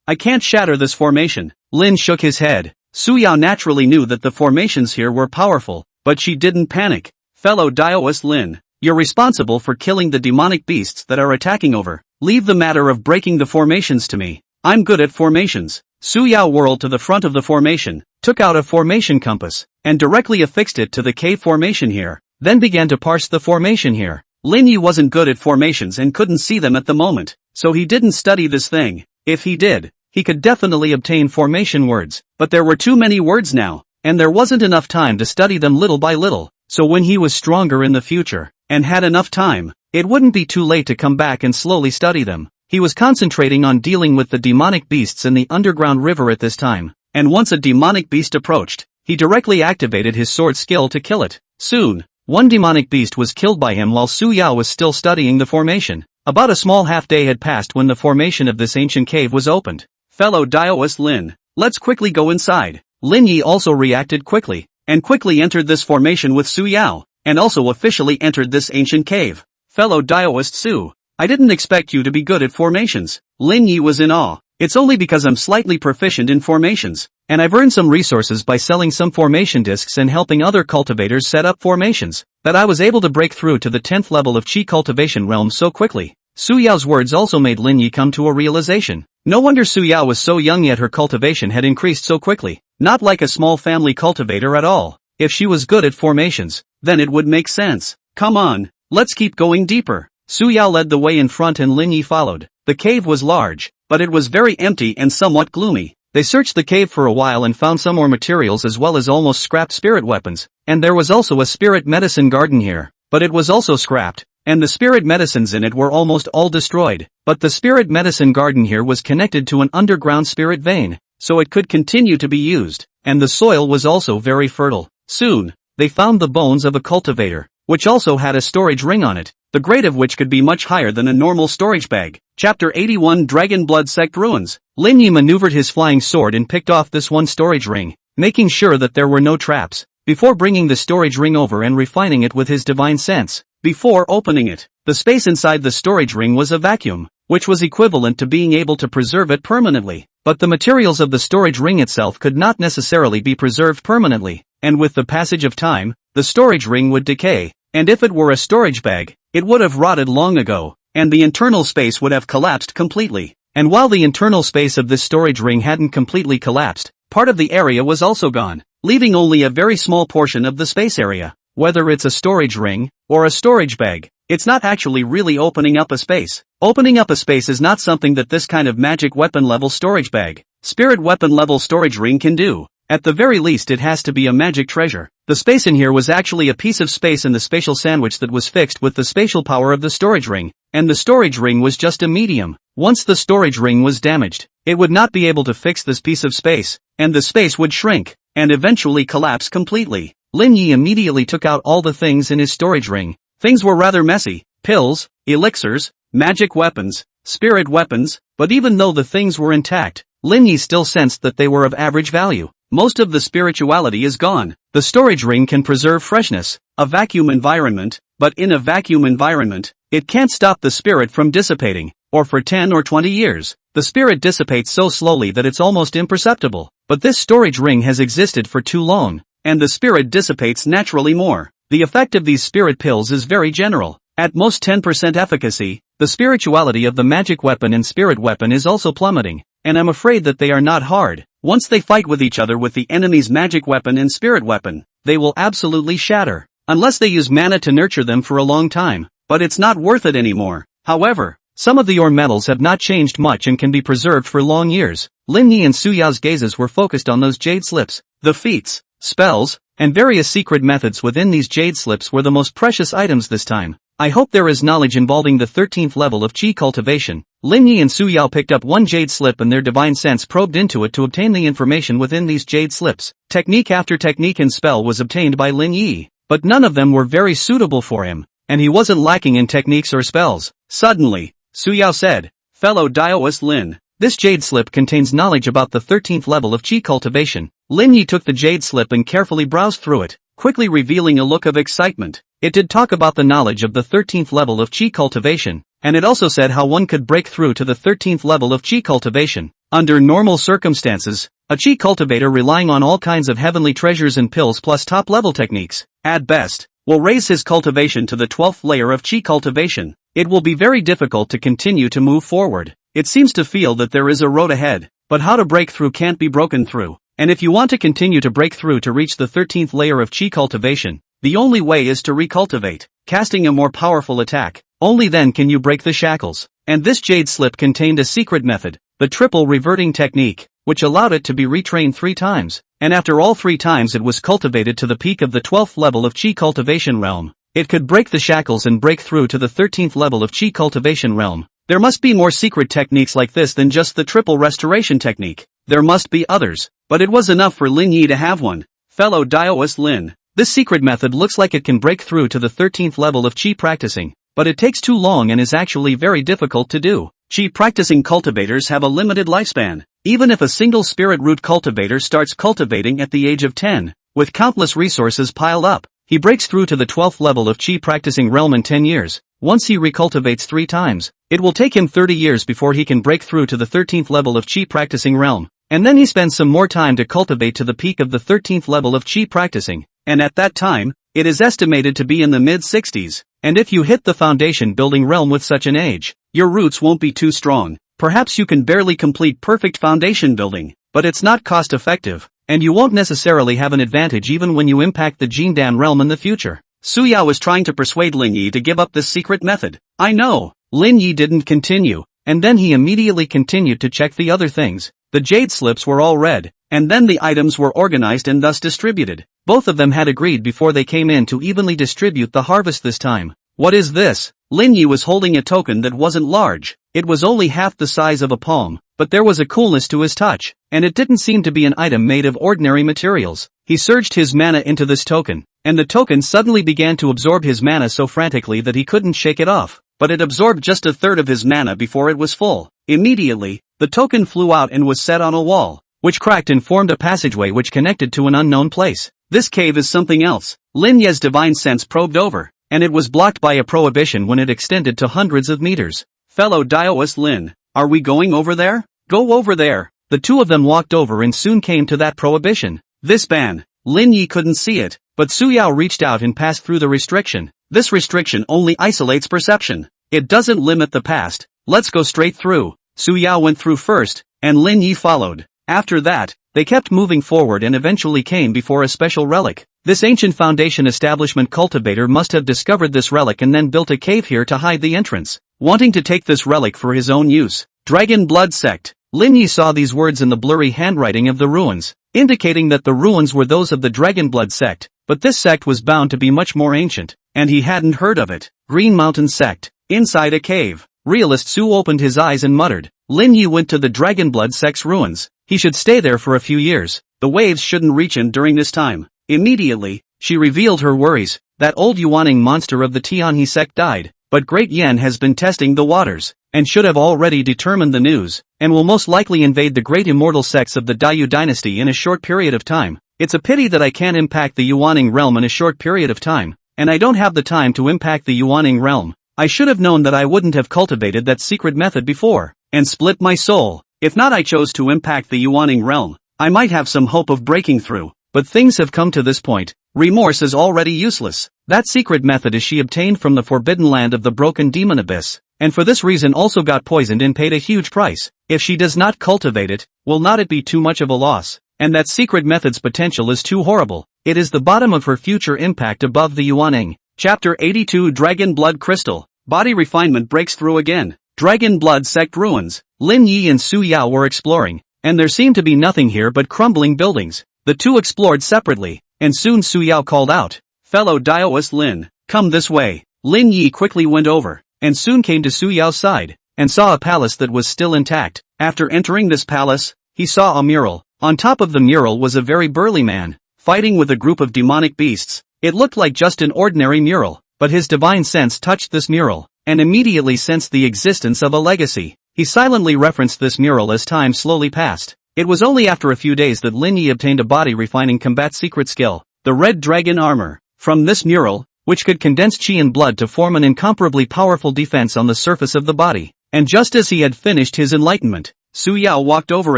I can't shatter this formation. Lin shook his head. Su Yao naturally knew that the formations here were powerful, but she didn't panic. Fellow Daoist Lin, you're responsible for killing the demonic beasts that are attacking over. Leave the matter of breaking the formations to me. I'm good at formations. Su Yao whirled to the front of the formation, took out a formation compass, and directly affixed it to the cave formation here, then began to parse the formation here. Lin Yi wasn't good at formations and couldn't see them at the moment, so he didn't study this thing. If he did, he could definitely obtain formation words, but there were too many words now, and there wasn't enough time to study them little by little, so when he was stronger in the future, and had enough time, it wouldn't be too late to come back and slowly study them. He was concentrating on dealing with the demonic beasts in the underground river at this time, and once a demonic beast approached, he directly activated his sword skill to kill it. Soon, one demonic beast was killed by him while Su Yao was still studying the formation. About a small half-day had passed when the formation of this ancient cave was opened. Fellow Daoist Lin, let's quickly go inside. Lin Yi also reacted quickly, and quickly entered this formation with Su Yao, and also officially entered this ancient cave. Fellow Daoist Su, I didn't expect you to be good at formations. Lin Yi was in awe. It's only because I'm slightly proficient in formations, and I've earned some resources by selling some formation discs and helping other cultivators set up formations, that I was able to break through to the 10th level of Qi cultivation realm so quickly. Su Yao's words also made Lin Yi come to a realization. No wonder Su Yao was so young yet her cultivation had increased so quickly. Not like a small family cultivator at all. If she was good at formations, then it would make sense. Come on, let's keep going deeper. Su Yao led the way in front and Lin Yi followed. The cave was large, but it was very empty and somewhat gloomy. They searched the cave for a while and found some more materials as well as almost scrapped spirit weapons, and there was also a spirit medicine garden here, but it was also scrapped, and the spirit medicines in it were almost all destroyed. But the spirit medicine garden here was connected to an underground spirit vein, so it could continue to be used, and the soil was also very fertile. Soon, they found the bones of a cultivator, which also had a storage ring on it, the grade of which could be much higher than a normal storage bag. Chapter 81 Dragon Blood Sect Ruins. Lin Yi maneuvered his flying sword and picked off this one storage ring, making sure that there were no traps, before bringing the storage ring over and refining it with his divine sense. Before opening it, the space inside the storage ring was a vacuum, which was equivalent to being able to preserve it permanently. But the materials of the storage ring itself could not necessarily be preserved permanently, and with the passage of time, the storage ring would decay, and if it were a storage bag, it would have rotted long ago, and the internal space would have collapsed completely. And while the internal space of this storage ring hadn't completely collapsed, part of the area was also gone, leaving only a very small portion of the space area. Whether it's a storage ring, or a storage bag, it's not actually really opening up a space. Opening up a space is not something that this kind of magic weapon level storage bag, spirit weapon level storage ring can do. At the very least it has to be a magic treasure. The space in here was actually a piece of space in the spatial sandwich that was fixed with the spatial power of the storage ring, and the storage ring was just a medium. Once the storage ring was damaged, it would not be able to fix this piece of space, and the space would shrink, and eventually collapse completely. Lin Yi immediately took out all the things in his storage ring. Things were rather messy: pills, elixirs, magic weapons, spirit weapons, but even though the things were intact, Lin Yi still sensed that they were of average value. Most of the spirituality is gone. The storage ring can preserve freshness, a vacuum environment, but in a vacuum environment, it can't stop the spirit from dissipating, or for 10 or 20 years. The spirit dissipates so slowly that it's almost imperceptible. But this storage ring has existed for too long, and the spirit dissipates naturally more. The effect of these spirit pills is very general. At most 10% efficacy, the spirituality of the magic weapon and spirit weapon is also plummeting, and I'm afraid that they are not hard. Once they fight with each other with the enemy's magic weapon and spirit weapon, they will absolutely shatter, unless they use mana to nurture them for a long time, but it's not worth it anymore. However, some of the ore metals have not changed much and can be preserved for long years. Lin Yi and Su Yao's gazes were focused on those jade slips. The feats, spells, and various secret methods within these jade slips were the most precious items this time. I hope there is knowledge involving the 13th level of Qi cultivation. Lin Yi and Su Yao picked up one jade slip and their divine sense probed into it to obtain the information within these jade slips. Technique after technique and spell was obtained by Lin Yi, but none of them were very suitable for him, and he wasn't lacking in techniques or spells. Suddenly, Su Yao said, "Fellow Daoist Lin, this jade slip contains knowledge about the 13th level of Qi cultivation." Lin Yi took the jade slip and carefully browsed through it, quickly revealing a look of excitement. It did talk about the knowledge of the 13th level of Qi cultivation, and it also said how one could break through to the 13th level of Qi cultivation. Under normal circumstances, a Qi cultivator relying on all kinds of heavenly treasures and pills plus top-level techniques, at best, will raise his cultivation to the 12th layer of Qi cultivation. It will be very difficult to continue to move forward. It seems to feel that there is a road ahead, but how to break through can't be broken through. And if you want to continue to break through to reach the 13th layer of Qi cultivation, the only way is to recultivate, casting a more powerful attack. Only then can you break the shackles. And this jade slip contained a secret method, the triple reverting technique, which allowed it to be retrained 3 times, and after all 3 times it was cultivated to the peak of the 12th level of Qi cultivation realm. It could break the shackles and break through to the 13th level of Qi cultivation realm. There must be more secret techniques like this than just the triple restoration technique. There must be others, but it was enough for Lin Yi to have one. Fellow Daoist Lin, this secret method looks like it can break through to the 13th level of Qi practicing, but it takes too long and is actually very difficult to do. Qi practicing cultivators have a limited lifespan. Even if a single spirit root cultivator starts cultivating at the age of 10, with countless resources piled up, he breaks through to the 12th level of Qi practicing realm in 10 years. Once he recultivates 3 times, it will take him 30 years before he can break through to the 13th level of Qi practicing realm, and then he spends some more time to cultivate to the peak of the 13th level of Qi practicing, and at that time, it is estimated to be in the mid-60s, and if you hit the foundation building realm with such an age, your roots won't be too strong. Perhaps you can barely complete perfect foundation building, but it's not cost effective, and you won't necessarily have an advantage even when you impact the Jindan realm in the future. Su Yao was trying to persuade Lin Yi to give up this secret method. I know. Lin Yi didn't continue, and then he immediately continued to check the other things. The jade slips were all read, and then the items were organized and thus distributed. Both of them had agreed before they came in to evenly distribute the harvest this time. What is this? Lin Yi was holding a token that wasn't large. It was only half the size of a palm, but there was a coolness to his touch, and it didn't seem to be an item made of ordinary materials. He surged his mana into this token, and the token suddenly began to absorb his mana so frantically that he couldn't shake it off, but it absorbed just a third of his mana before it was full. Immediately, the token flew out and was set on a wall, which cracked and formed a passageway which connected to an unknown place. This cave is something else. Lin Ye's divine sense probed over, and it was blocked by a prohibition when it extended to hundreds of meters. Fellow Daoist Lin, are we going over there? Go over there. The two of them walked over and soon came to that prohibition. This ban. Lin Yi couldn't see it, but Su Yao reached out and passed through the restriction. This restriction only isolates perception. It doesn't limit the past. Let's go straight through. Su Yao went through first, and Lin Yi followed. After that, they kept moving forward and eventually came before a special relic. This ancient foundation establishment cultivator must have discovered this relic and then built a cave here to hide the entrance, wanting to take this relic for his own use. Dragon Blood Sect. Lin Yi saw these words in the blurry handwriting of the ruins, indicating that the ruins were those of the Dragon Blood Sect, but this sect was bound to be much more ancient, and he hadn't heard of it. Green Mountain Sect. Inside a cave. Realist Su opened his eyes and muttered. Lin Yi went to the Dragon Blood Sect's ruins. He should stay there for a few years. The waves shouldn't reach him during this time. Immediately, she revealed her worries. That old Yuaning monster of the Tianhe sect died, but Great Yen has been testing the waters, and should have already determined the news, and will most likely invade the great immortal sects of the Dayu dynasty in a short period of time. It's a pity that I can't impact the Yuaning realm in a short period of time, and I don't have the time to impact the Yuaning realm. I should have known that I wouldn't have cultivated that secret method before, and split my soul. If not, I chose to impact the Yuaning realm, I might have some hope of breaking through, but things have come to this point. Remorse is already useless. That secret method is she obtained from the forbidden land of the broken demon abyss, and for this reason also got poisoned and paid a huge price. If she does not cultivate it, will not it be too much of a loss? And that secret method's potential is too horrible. It is the bottom of her future impact above the Yuaning. Chapter 82 Dragon Blood Crystal. Body refinement breaks through again. Dragon Blood Sect ruins. Lin Yi and Su Yao were exploring, and there seemed to be nothing here but crumbling buildings. The two explored separately, and soon Su Yao called out, "Fellow Daoist Lin, come this way." Lin Yi quickly went over, and soon came to Su Yao's side, and saw a palace that was still intact. After entering this palace, he saw a mural. On top of the mural was a very burly man, fighting with a group of demonic beasts. It looked like just an ordinary mural, but his divine sense touched this mural, and immediately sensed the existence of a legacy. He silently referenced this mural as time slowly passed. It was only after a few days that Lin Yi obtained a body-refining combat secret skill, the Red Dragon Armor. From this mural, which could condense chi and blood to form an incomparably powerful defense on the surface of the body. And just as he had finished his enlightenment, Su Yao walked over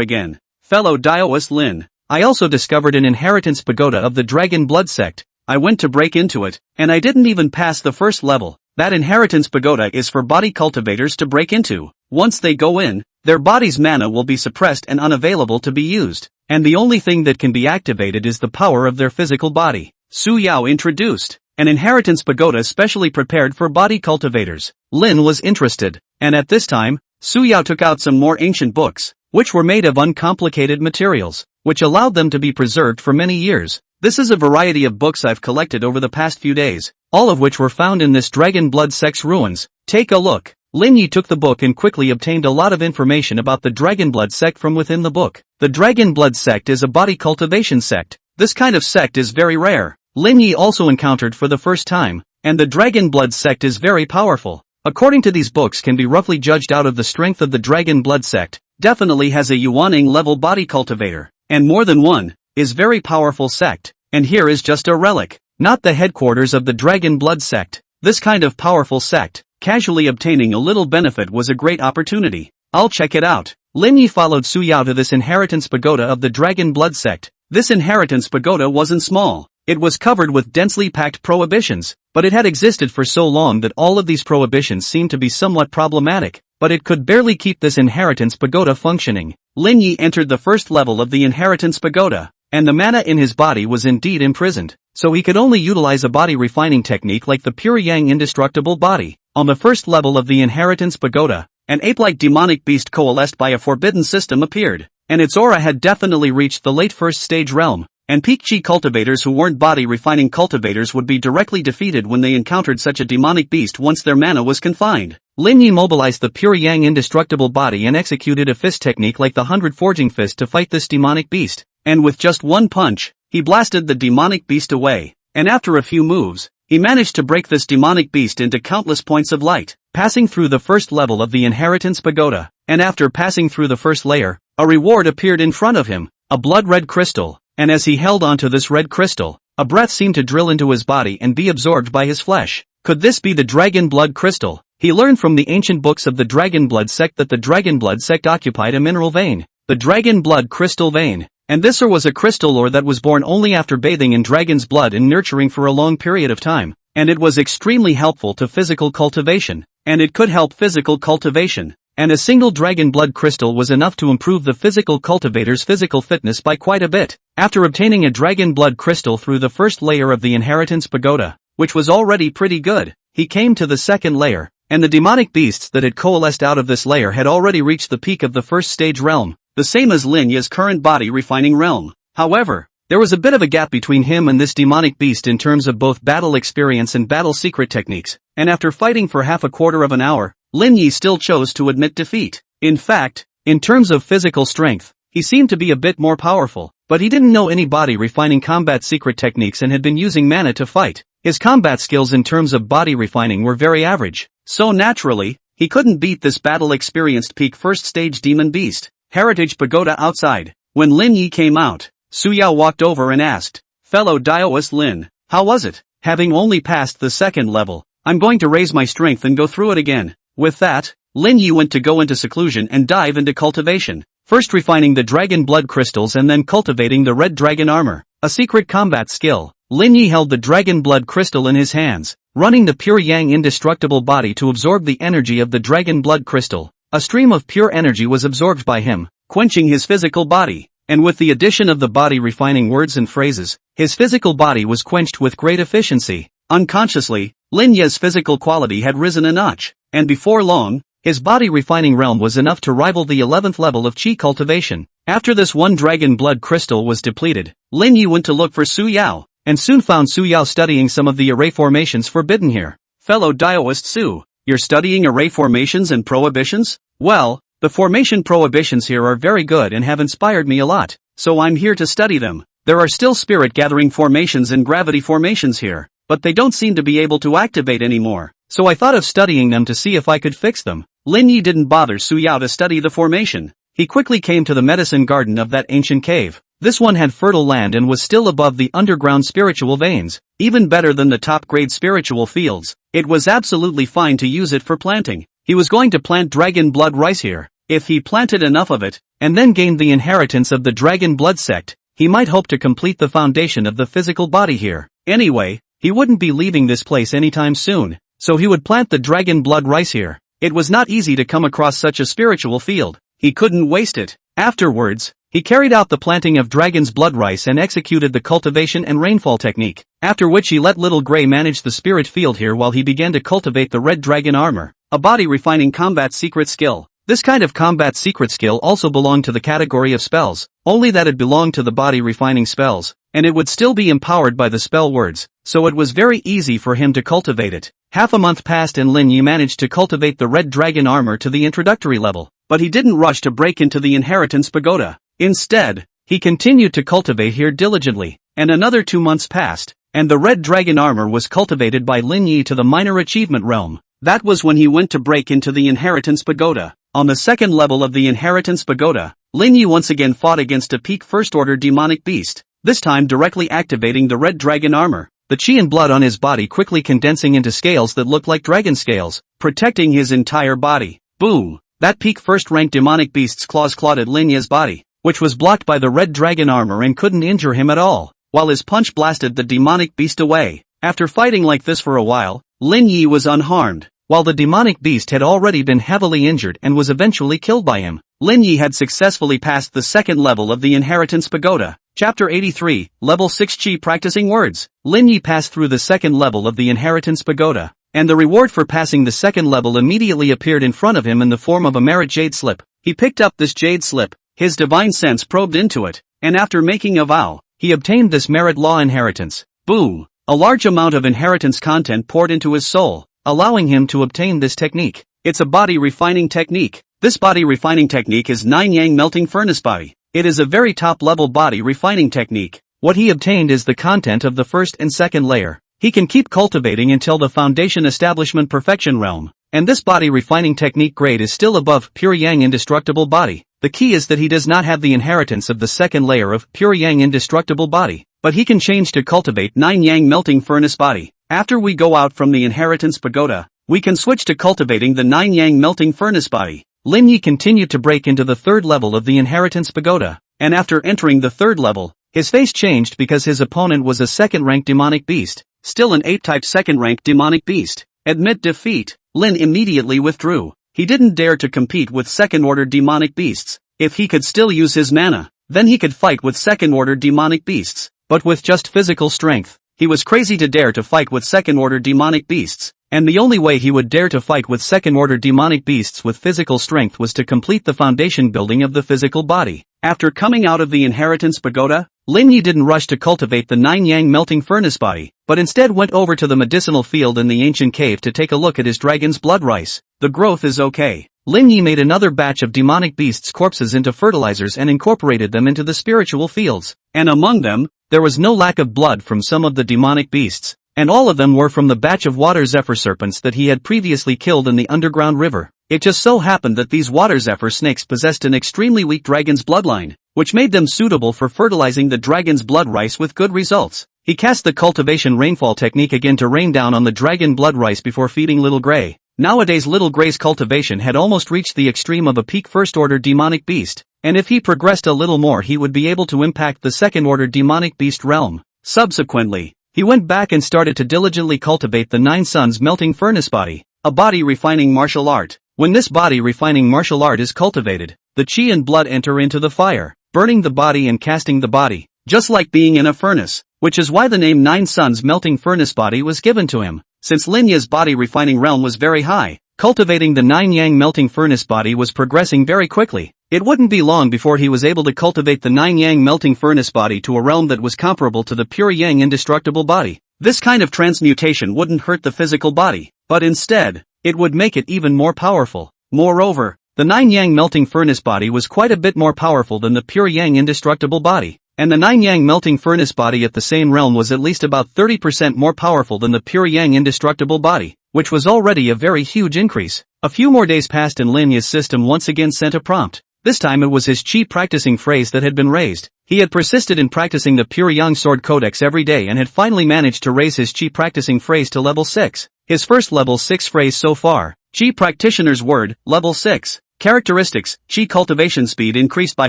again. "Fellow Daoist Lin, I also discovered an inheritance pagoda of the Dragon Blood Sect. I went to break into it, and I didn't even pass the first level. That inheritance pagoda is for body cultivators to break into. Once they go in, their body's mana will be suppressed and unavailable to be used, and the only thing that can be activated is the power of their physical body." Su Yao introduced an inheritance pagoda specially prepared for body cultivators. Lin was interested, and at this time, Su Yao took out some more ancient books, which were made of uncomplicated materials, which allowed them to be preserved for many years. This is a variety of books I've collected over the past few days, all of which were found in this Dragon Blood Sect's ruins. Take a look. Lin Yi took the book and quickly obtained a lot of information about the Dragon Blood Sect from within the book. The Dragon Blood Sect is a body cultivation sect. This kind of sect is very rare. Lin Yi also encountered for the first time, and the Dragon Blood Sect is very powerful. According to these books can be roughly judged out of the strength of the Dragon Blood Sect, definitely has a Yuaning level body cultivator, and more than one, is very powerful sect, and here is just a relic, not the headquarters of the Dragon Blood sect. This kind of powerful sect, casually obtaining a little benefit was a great opportunity. I'll check it out. Lin Yi followed Su Yao to this inheritance pagoda of the Dragon Blood sect. This inheritance pagoda wasn't small. It was covered with densely packed prohibitions, but it had existed for so long that all of these prohibitions seemed to be somewhat problematic, but it could barely keep this inheritance pagoda functioning. Lin Yi entered the first level of the inheritance pagoda, and the mana in his body was indeed imprisoned, so he could only utilize a body refining technique like the pure yang indestructible body. On the first level of the inheritance pagoda, an ape-like demonic beast coalesced by a forbidden system appeared, and its aura had definitely reached the late first stage realm, and peak chi cultivators who weren't body refining cultivators would be directly defeated when they encountered such a demonic beast once their mana was confined. Lin Yi mobilized the pure yang indestructible body and executed a fist technique like the 100 forging fist to fight this demonic beast, and with just one punch, he blasted the demonic beast away, and after a few moves, he managed to break this demonic beast into countless points of light, passing through the first level of the inheritance pagoda, and after passing through the first layer, a reward appeared in front of him, a blood-red crystal, and as he held onto this red crystal, a breath seemed to drill into his body and be absorbed by his flesh. Could this be the Dragon Blood crystal? He learned from the ancient books of the Dragon Blood sect that the Dragon Blood sect occupied a mineral vein, the Dragon Blood crystal vein, and this ore was a crystal ore that was born only after bathing in dragon's blood and nurturing for a long period of time, and it was extremely helpful to physical cultivation, and it could help physical cultivation, and a single Dragon Blood crystal was enough to improve the physical cultivator's physical fitness by quite a bit. After obtaining a Dragon Blood crystal through the first layer of the inheritance pagoda, which was already pretty good, he came to the second layer, and the demonic beasts that had coalesced out of this layer had already reached the peak of the first stage realm, the same as Lin Yi's current body refining realm. However, there was a bit of a gap between him and this demonic beast in terms of both battle experience and battle secret techniques, and after fighting for half a quarter of an hour, Lin Yi still chose to admit defeat. In fact, in terms of physical strength, he seemed to be a bit more powerful, but he didn't know any body refining combat secret techniques and had been using mana to fight. His combat skills in terms of body refining were very average, so naturally, he couldn't beat this battle-experienced peak first stage demon beast. Heritage Pagoda outside. When Lin Yi came out, Su Yao walked over and asked, "Fellow Daoist Lin, how was it?" "Having only passed the second level, I'm going to raise my strength and go through it again." With that, Lin Yi went to go into seclusion and dive into cultivation, first refining the Dragon Blood crystals and then cultivating the Red Dragon armor, a secret combat skill. Lin Yi held the Dragon Blood crystal in his hands, running the pure yang indestructible body to absorb the energy of the Dragon Blood crystal. A stream of pure energy was absorbed by him, quenching his physical body, and with the addition of the body refining words and phrases, his physical body was quenched with great efficiency. Unconsciously, Lin Yi's physical quality had risen a notch, and before long, his body refining realm was enough to rival the 11th level of Qi cultivation. After this one Dragon Blood crystal was depleted, Lin Yi went to look for Su Yao, and soon found Su Yao studying some of the array formations forbidden here. "Fellow Daoist Su, you're studying array formations and prohibitions?" "Well, the formation prohibitions here are very good and have inspired me a lot, so I'm here to study them. There are still spirit gathering formations and gravity formations here, but they don't seem to be able to activate anymore, so I thought of studying them to see if I could fix them." Lin Yi didn't bother Su Yao to study the formation. He quickly came to the medicine garden of that ancient cave. This one had fertile land and was still above the underground spiritual veins, even better than the top-grade spiritual fields. It was absolutely fine to use it for planting. He was going to plant Dragon Blood rice here. If he planted enough of it, and then gained the inheritance of the Dragon Blood sect, he might hope to complete the foundation of the physical body here. Anyway, he wouldn't be leaving this place anytime soon, so he would plant the Dragon Blood rice here. It was not easy to come across such a spiritual field. He couldn't waste it. Afterwards, he carried out the planting of Dragon's Blood rice and executed the cultivation and rainfall technique, after which he let Little Grey manage the spirit field here while he began to cultivate the Red Dragon armor, a body-refining combat secret skill. This kind of combat secret skill also belonged to the category of spells, only that it belonged to the body-refining spells, and it would still be empowered by the spell words, so it was very easy for him to cultivate it. Half a month passed and Lin Yi managed to cultivate the Red Dragon armor to the introductory level, but he didn't rush to break into the inheritance pagoda. Instead, he continued to cultivate here diligently, and another 2 months passed, and the Red Dragon armor was cultivated by Lin Yi to the minor achievement realm. That was when he went to break into the inheritance pagoda. On the second level of the Inheritance Pagoda, Lin Yi once again fought against a peak first-order demonic beast, this time directly activating the red dragon armor, the chi and blood on his body quickly condensing into scales that look like dragon scales, protecting his entire body. Boom! That peak first-rank demonic beast's claws clawed at Lin Yi's body, which was blocked by the red dragon armor and couldn't injure him at all, while his punch blasted the demonic beast away. After fighting like this for a while, Lin Yi was unharmed, while the demonic beast had already been heavily injured and was eventually killed by him. Lin Yi had successfully passed the second level of the Inheritance Pagoda. Chapter 83, Level 6 Chi Practicing Words. Lin Yi passed through the second level of the Inheritance Pagoda, and the reward for passing the second level immediately appeared in front of him in the form of a merit jade slip. He picked up this jade slip, his divine sense probed into it, and after making a vow, he obtained this merit law inheritance. Boom! A large amount of inheritance content poured into his soul, allowing him to obtain this technique. It's a body refining technique. This body refining technique is 9 Yang melting furnace body. It is a very top level body refining technique. What he obtained is the content of the first and second layer. He can keep cultivating until the foundation establishment perfection realm. And this body refining technique grade is still above pure Yang indestructible body. The key is that he does not have the inheritance of the second layer of pure Yang indestructible body, but he can change to cultivate 9 Yang melting furnace body. After we go out from the Inheritance Pagoda, we can switch to cultivating the 9 Yang melting furnace body. Lin Yi continued to break into the third level of the Inheritance Pagoda, and after entering the third level, his face changed because his opponent was a second-rank demonic beast, still an ape-type second-rank demonic beast. Admit defeat. Lin immediately withdrew. He didn't dare to compete with second-order demonic beasts. If he could still use his mana, then he could fight with second-order demonic beasts, but with just physical strength. He was crazy to dare to fight with second-order demonic beasts, and the only way he would dare to fight with second-order demonic beasts with physical strength was to complete the foundation building of the physical body. After coming out of the Inheritance Pagoda, Lin Yi didn't rush to cultivate the 9 Yang melting furnace body, but instead went over to the medicinal field in the ancient cave to take a look at his dragon's blood rice. The growth is okay. Lin Yi made another batch of demonic beasts' corpses into fertilizers and incorporated them into the spiritual fields, and among them, there was no lack of blood from some of the demonic beasts, and all of them were from the batch of water zephyr serpents that he had previously killed in the underground river. It just so happened that these water zephyr snakes possessed an extremely weak dragon's bloodline, which made them suitable for fertilizing the dragon's blood rice with good results. He cast the cultivation rainfall technique again to rain down on the dragon blood rice before feeding Little Grey. Nowadays Little Grey's cultivation had almost reached the extreme of a peak first-order demonic beast, and if he progressed a little more he would be able to impact the second-order demonic beast realm. Subsequently, he went back and started to diligently cultivate the 9 Suns melting furnace body, a body refining martial art. When this body refining martial art is cultivated, the chi and blood enter into the fire, burning the body and casting the body, just like being in a furnace, which is why the name 9 Suns melting furnace body was given to him. Since Lin Yi's body refining realm was very high, cultivating the 9 Yang melting furnace body was progressing very quickly. It wouldn't be long before he was able to cultivate the 9 Yang melting furnace body to a realm that was comparable to the pure Yang indestructible body. This kind of transmutation wouldn't hurt the physical body, but instead, it would make it even more powerful. Moreover, the 9 Yang melting furnace body was quite a bit more powerful than the pure Yang indestructible body, and the 9 Yang melting furnace body at the same realm was at least about 30% more powerful than the pure Yang indestructible body, which was already a very huge increase. A few more days passed and Lin Yi's system once again sent a prompt. This time it was his chi practicing phrase that had been raised. He had persisted in practicing the pure Yang sword codex every day and had finally managed to raise his chi practicing phrase to level 6. His first level 6 phrase so far. Chi practitioner's word, level 6. Characteristics, chi cultivation speed increased by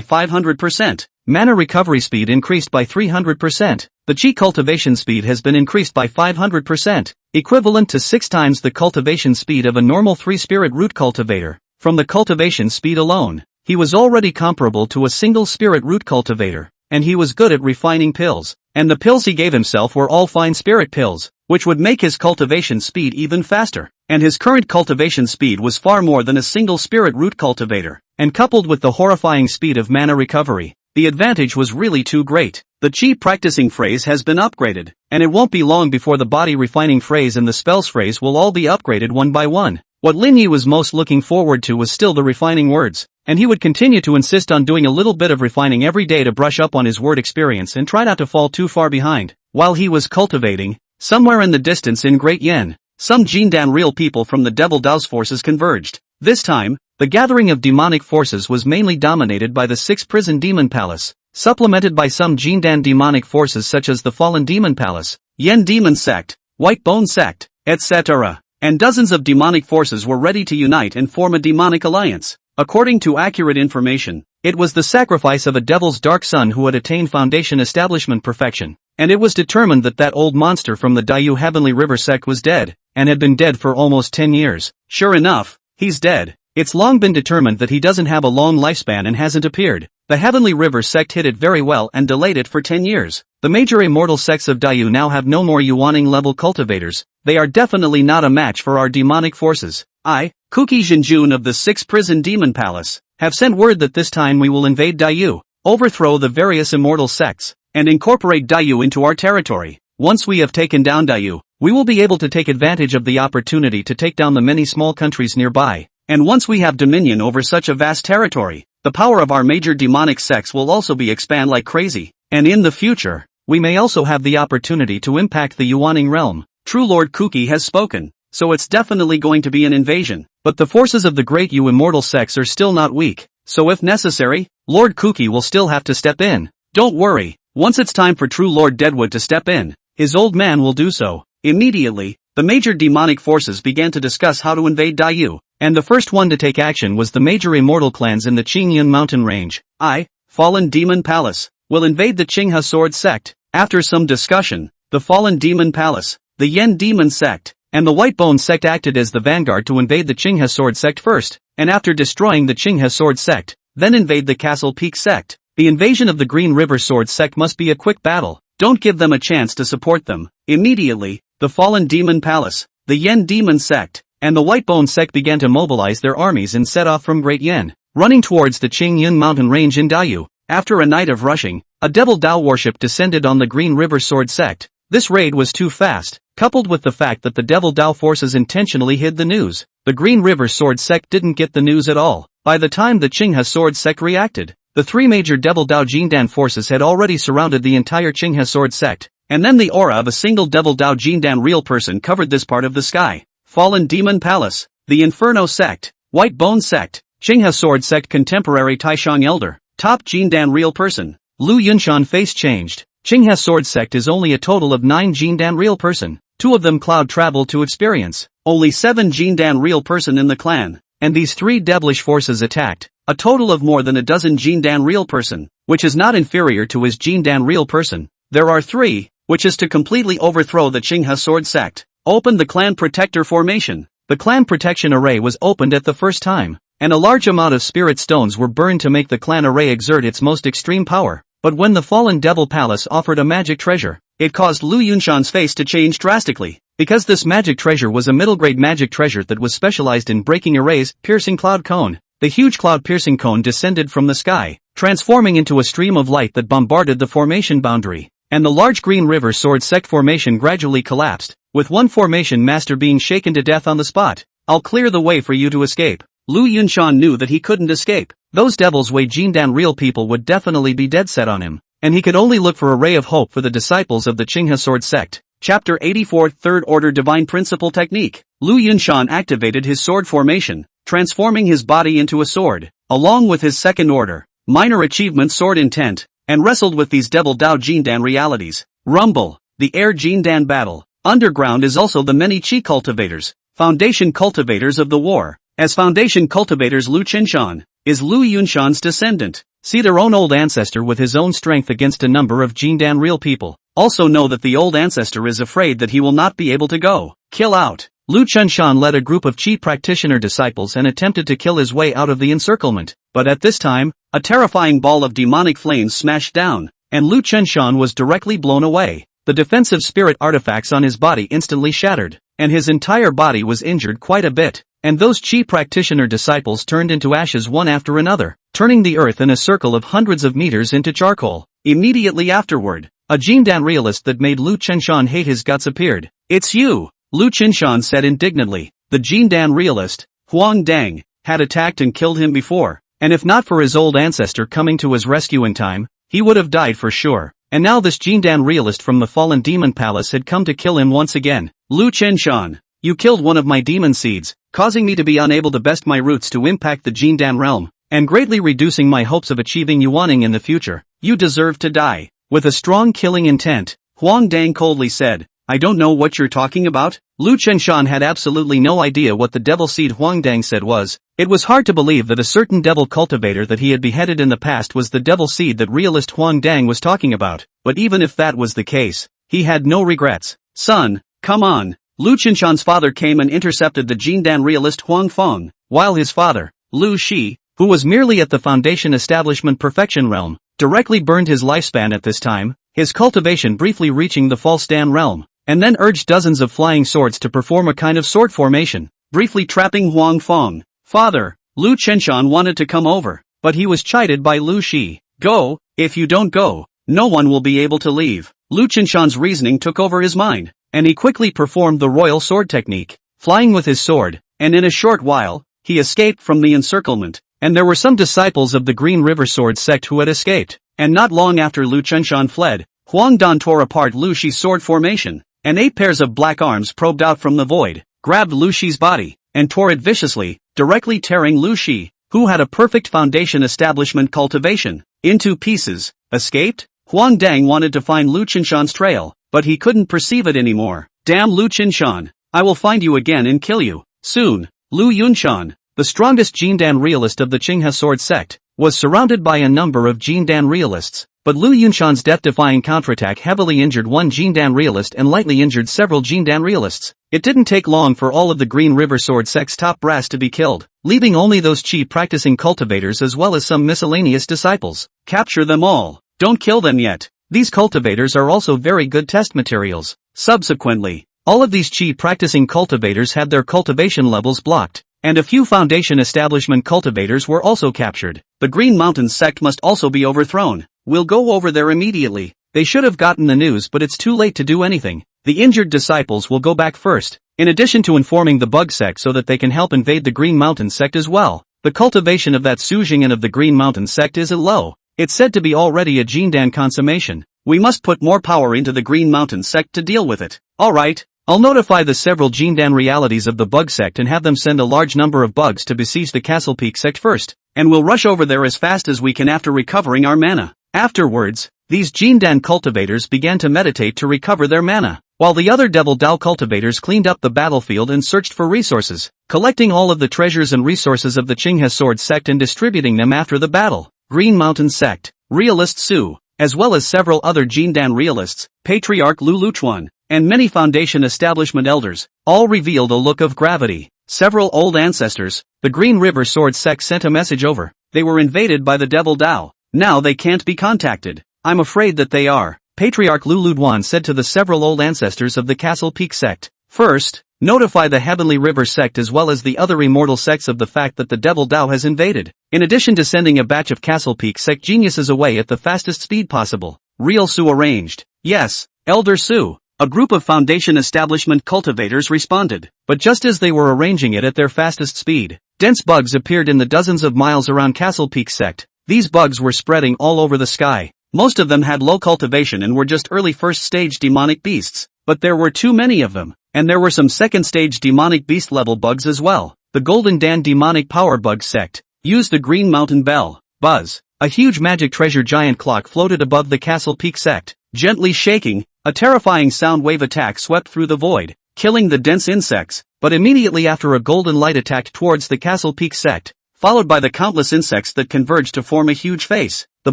500%. Mana recovery speed increased by 300%. The chi cultivation speed has been increased by 500%, equivalent to 6 times the cultivation speed of a normal 3-spirit root cultivator. From the cultivation speed alone, he was already comparable to a single spirit root cultivator, and he was good at refining pills, and the pills he gave himself were all fine spirit pills, which would make his cultivation speed even faster, and his current cultivation speed was far more than a single spirit root cultivator, and coupled with the horrifying speed of mana recovery, the advantage was really too great. The chi practicing phrase has been upgraded, and it won't be long before the body refining phrase and the spells phrase will all be upgraded one by one. What Lin Yi was most looking forward to was still the refining words, and he would continue to insist on doing a little bit of refining every day to brush up on his word experience and try not to fall too far behind. While he was cultivating, somewhere in the distance in Great Yen, some Jindan real people from the Devil Dao's forces converged. This time, the gathering of demonic forces was mainly dominated by the 6 prison demon palace, supplemented by some Jindan demonic forces such as the Fallen Demon Palace, Yen Demon Sect, White Bone Sect, etc. And dozens of demonic forces were ready to unite and form a demonic alliance. According to accurate information, it was the sacrifice of a devil's dark son who had attained foundation establishment perfection, and it was determined that that old monster from the Dayu Heavenly River sect was dead, and had been dead for almost 10 years. Sure enough, he's dead. It's long been determined that he doesn't have a long lifespan and hasn't appeared. The Heavenly River sect hid it very well and delayed it for 10 years. The major immortal sects of Dayu now have no more Yuaning level cultivators. They are definitely not a match for our demonic forces. I, Kuki Jinjun of the 6 Prison Demon Palace, have sent word that this time we will invade Dayu, overthrow the various immortal sects, and incorporate Dayu into our territory. Once we have taken down Dayu, we will be able to take advantage of the opportunity to take down the many small countries nearby. And once we have dominion over such a vast territory, the power of our major demonic sects will also be expand like crazy. And in the future, we may also have the opportunity to impact the Yuaning realm. True Lord Kuki has spoken, so it's definitely going to be an invasion. But the forces of the great Yu immortal sects are still not weak, so if necessary, Lord Kuki will still have to step in. Don't worry, once it's time for True Lord Deadwood to step in, his old man will do so. Immediately, the major demonic forces began to discuss how to invade Dayu, and the first one to take action was the major immortal clans in the Qingyun mountain range. I, Fallen Demon Palace, will invade the Qinghe Sword sect. After some discussion, the Fallen Demon Palace, the Yen Demon sect, and the White Bone sect acted as the vanguard to invade the Qinghe Sword sect first, and after destroying the Qinghe Sword sect, then invade the Castle Peak sect. The invasion of the Green River Sword sect must be a quick battle. Don't give them a chance to support them. Immediately, the Fallen Demon Palace, the Yen Demon sect, and the White Bone sect began to mobilize their armies and set off from Great Yen, running towards the Qingyun mountain range in Dayu. After a night of rushing, a Devil Dao warship descended on the Green River Sword sect. This raid was too fast, coupled with the fact that the Devil Dao forces intentionally hid the news. The Green River Sword sect didn't get the news at all. By the time the Qinghe Sword sect reacted, the 3 major Devil Dao Jindan forces had already surrounded the entire Qinghe Sword sect, and then the aura of a single Devil Dao Jindan real person covered this part of the sky. Fallen Demon Palace, the Inferno sect, White Bone sect, Qinghe Sword sect contemporary Taishang Elder, top Jindan real person. Lu Yunshan face changed. Qinghe Sword sect is only a total of 9 Jindan real person, 2 of them cloud travel to experience, only 7 Jindan real person in the clan, and these 3 devilish forces attacked, a total of more than a dozen Jindan real person, which is not inferior to his Jindan real person. There are 3, which is to completely overthrow the Qinghe Sword sect. Open the Clan Protector formation. The Clan Protection Array was opened at the first time, and a large amount of spirit stones were burned to make the Clan Array exert its most extreme power. But when the Fallen Devil Palace offered a magic treasure, it caused Lu Yunshan's face to change drastically. Because this magic treasure was a middle-grade magic treasure that was specialized in breaking arrays, piercing cloud cone. The huge cloud-piercing cone descended from the sky, transforming into a stream of light that bombarded the formation boundary, and the large Green River Sword sect formation gradually collapsed, with one formation master being shaken to death on the spot. I'll clear the way for you to escape. Lu Yunshan knew that he couldn't escape. Those Devil's Way Jindan real people would definitely be dead set on him, and he could only look for a ray of hope for the disciples of the Qinghe Sword sect. Chapter 84 Third Order Divine Principle Technique. Lu Yunshan activated his sword formation, transforming his body into a sword, along with his second order, minor achievement sword intent, and wrestled with these Devil Dao Jindan realities. Rumble, the air Jindan battle. Underground is also the many Qi cultivators, foundation cultivators of the war. As foundation cultivators Lu Qinshan is Lu Yunshan's descendant. See their own old ancestor with his own strength against a number of Jindan real people. Also know that the old ancestor is afraid that he will not be able to go. Kill out. Lu Qinshan led a group of Qi practitioner disciples and attempted to kill his way out of the encirclement. But at this time, a terrifying ball of demonic flames smashed down, and Lu Qinshan was directly blown away. The defensive spirit artifacts on his body instantly shattered, and his entire body was injured quite a bit, and those Qi practitioner disciples turned into ashes one after another, turning the earth in a circle of hundreds of meters into charcoal. Immediately afterward, a Jindan realist that made Lu Qinshan hate his guts appeared. It's you! Lu Qinshan said indignantly. The Jindan realist, Huang Dang, had attacked and killed him before, and if not for his old ancestor coming to his rescue in time, he would have died for sure. And now this Jindan realist from the Fallen Demon Palace had come to kill him once again. Lu Qinshan, you killed one of my demon seeds. causing me to be unable to best my roots to impact the Jindan realm, and greatly reducing my hopes of achieving Yuaning in the future. You deserve to die. With a strong killing intent, Huang Dang coldly said, I don't know what you're talking about. Lu Chenshan had absolutely no idea what the devil seed Huang Dang said was. It was hard to believe that a certain devil cultivator that he had beheaded in the past was the devil seed that realist Huang Dang was talking about, but even if that was the case, he had no regrets. Son, come on. Lu Chenshan's father came and intercepted the Jindan realist Huang Feng, while his father, Lu Shi, who was merely at the foundation establishment perfection realm, directly burned his lifespan at this time, his cultivation briefly reaching the false Dan realm, and then urged dozens of flying swords to perform a kind of sword formation, briefly trapping Huang Feng. Father, Lu Chenshan wanted to come over, but he was chided by Lu Shi. Go, if you don't go, no one will be able to leave. Lu Chenshan's reasoning took over his mind, and he quickly performed the royal sword technique, flying with his sword, and in a short while, he escaped from the encirclement, and there were some disciples of the Green River Sword sect who had escaped, and not long after Lu Chenshan fled, Huang Dan tore apart Lu Shi's sword formation, and 8 pairs of black arms probed out from the void, grabbed Lu Shi's body, and tore it viciously, directly tearing Lu Shi, who had a perfect foundation establishment cultivation, into pieces. Escaped? Huang Dang wanted to find Lu Chenshan's trail, but he couldn't perceive it anymore. Damn Lu Chenshan, I will find you again and kill you, soon. Lu Yunshan, the strongest Jindan realist of the Qinghe sword sect, was surrounded by a number of Jindan realists, but Lu Yunshan's death-defying counterattack heavily injured one Jindan realist and lightly injured several Jindan realists. It didn't take long for all of the Green River Sword sect's top brass to be killed, leaving only those Qi practicing cultivators as well as some miscellaneous disciples. Capture them all. Don't kill them yet. These cultivators are also very good test materials. Subsequently, all of these Qi practicing cultivators had their cultivation levels blocked, and a few foundation establishment cultivators were also captured. The Green Mountain sect must also be overthrown. We'll go over there immediately. They should have gotten the news, but it's too late to do anything. The injured disciples will go back first, in addition to informing the Bug sect so that they can help invade the Green Mountain sect as well. The cultivation of that Suzhingen of the Green Mountain sect is low. It's said to be already a Jindan consummation. We must put more power into the Green Mountain sect to deal with it. Alright, I'll notify the several Jindan realities of the Bug sect and have them send a large number of bugs to besiege the Castle Peak sect first, and we'll rush over there as fast as we can after recovering our mana. Afterwards, these Jindan cultivators began to meditate to recover their mana, while the other Devil Dao cultivators cleaned up the battlefield and searched for resources, collecting all of the treasures and resources of the Qinghe sword sect and distributing them after the battle. Green Mountain sect, Realist Su, as well as several other Jindan realists, Patriarch Lu Luchuan, and many foundation establishment elders, all revealed a look of gravity. Several old ancestors, the Green River Sword sect sent a message over. They were invaded by the Devil Dao. Now they can't be contacted. I'm afraid that they are. Patriarch Lu Luduan said to the several old ancestors of the Castle Peak sect. First, notify the Heavenly River sect as well as the other immortal sects of the fact that the Devil Dao has invaded, in addition to sending a batch of Castle Peak sect geniuses away at the fastest speed possible. Real Su arranged. Yes, Elder Su. A group of foundation establishment cultivators responded, but just as they were arranging it at their fastest speed, dense bugs appeared in the dozens of miles around Castle Peak sect. These bugs were spreading all over the sky. Most of them had low cultivation and were just early first-stage demonic beasts, but there were too many of them, and there were some second-stage demonic beast-level bugs as well. The Golden Dan demonic power bug sect used the Green Mountain Bell. Buzz. A huge magic treasure giant clock floated above the Castle Peak sect, gently shaking. A terrifying sound wave attack swept through the void, killing the dense insects, but immediately after a golden light attacked towards the Castle Peak sect, followed by the countless insects that converged to form a huge face. The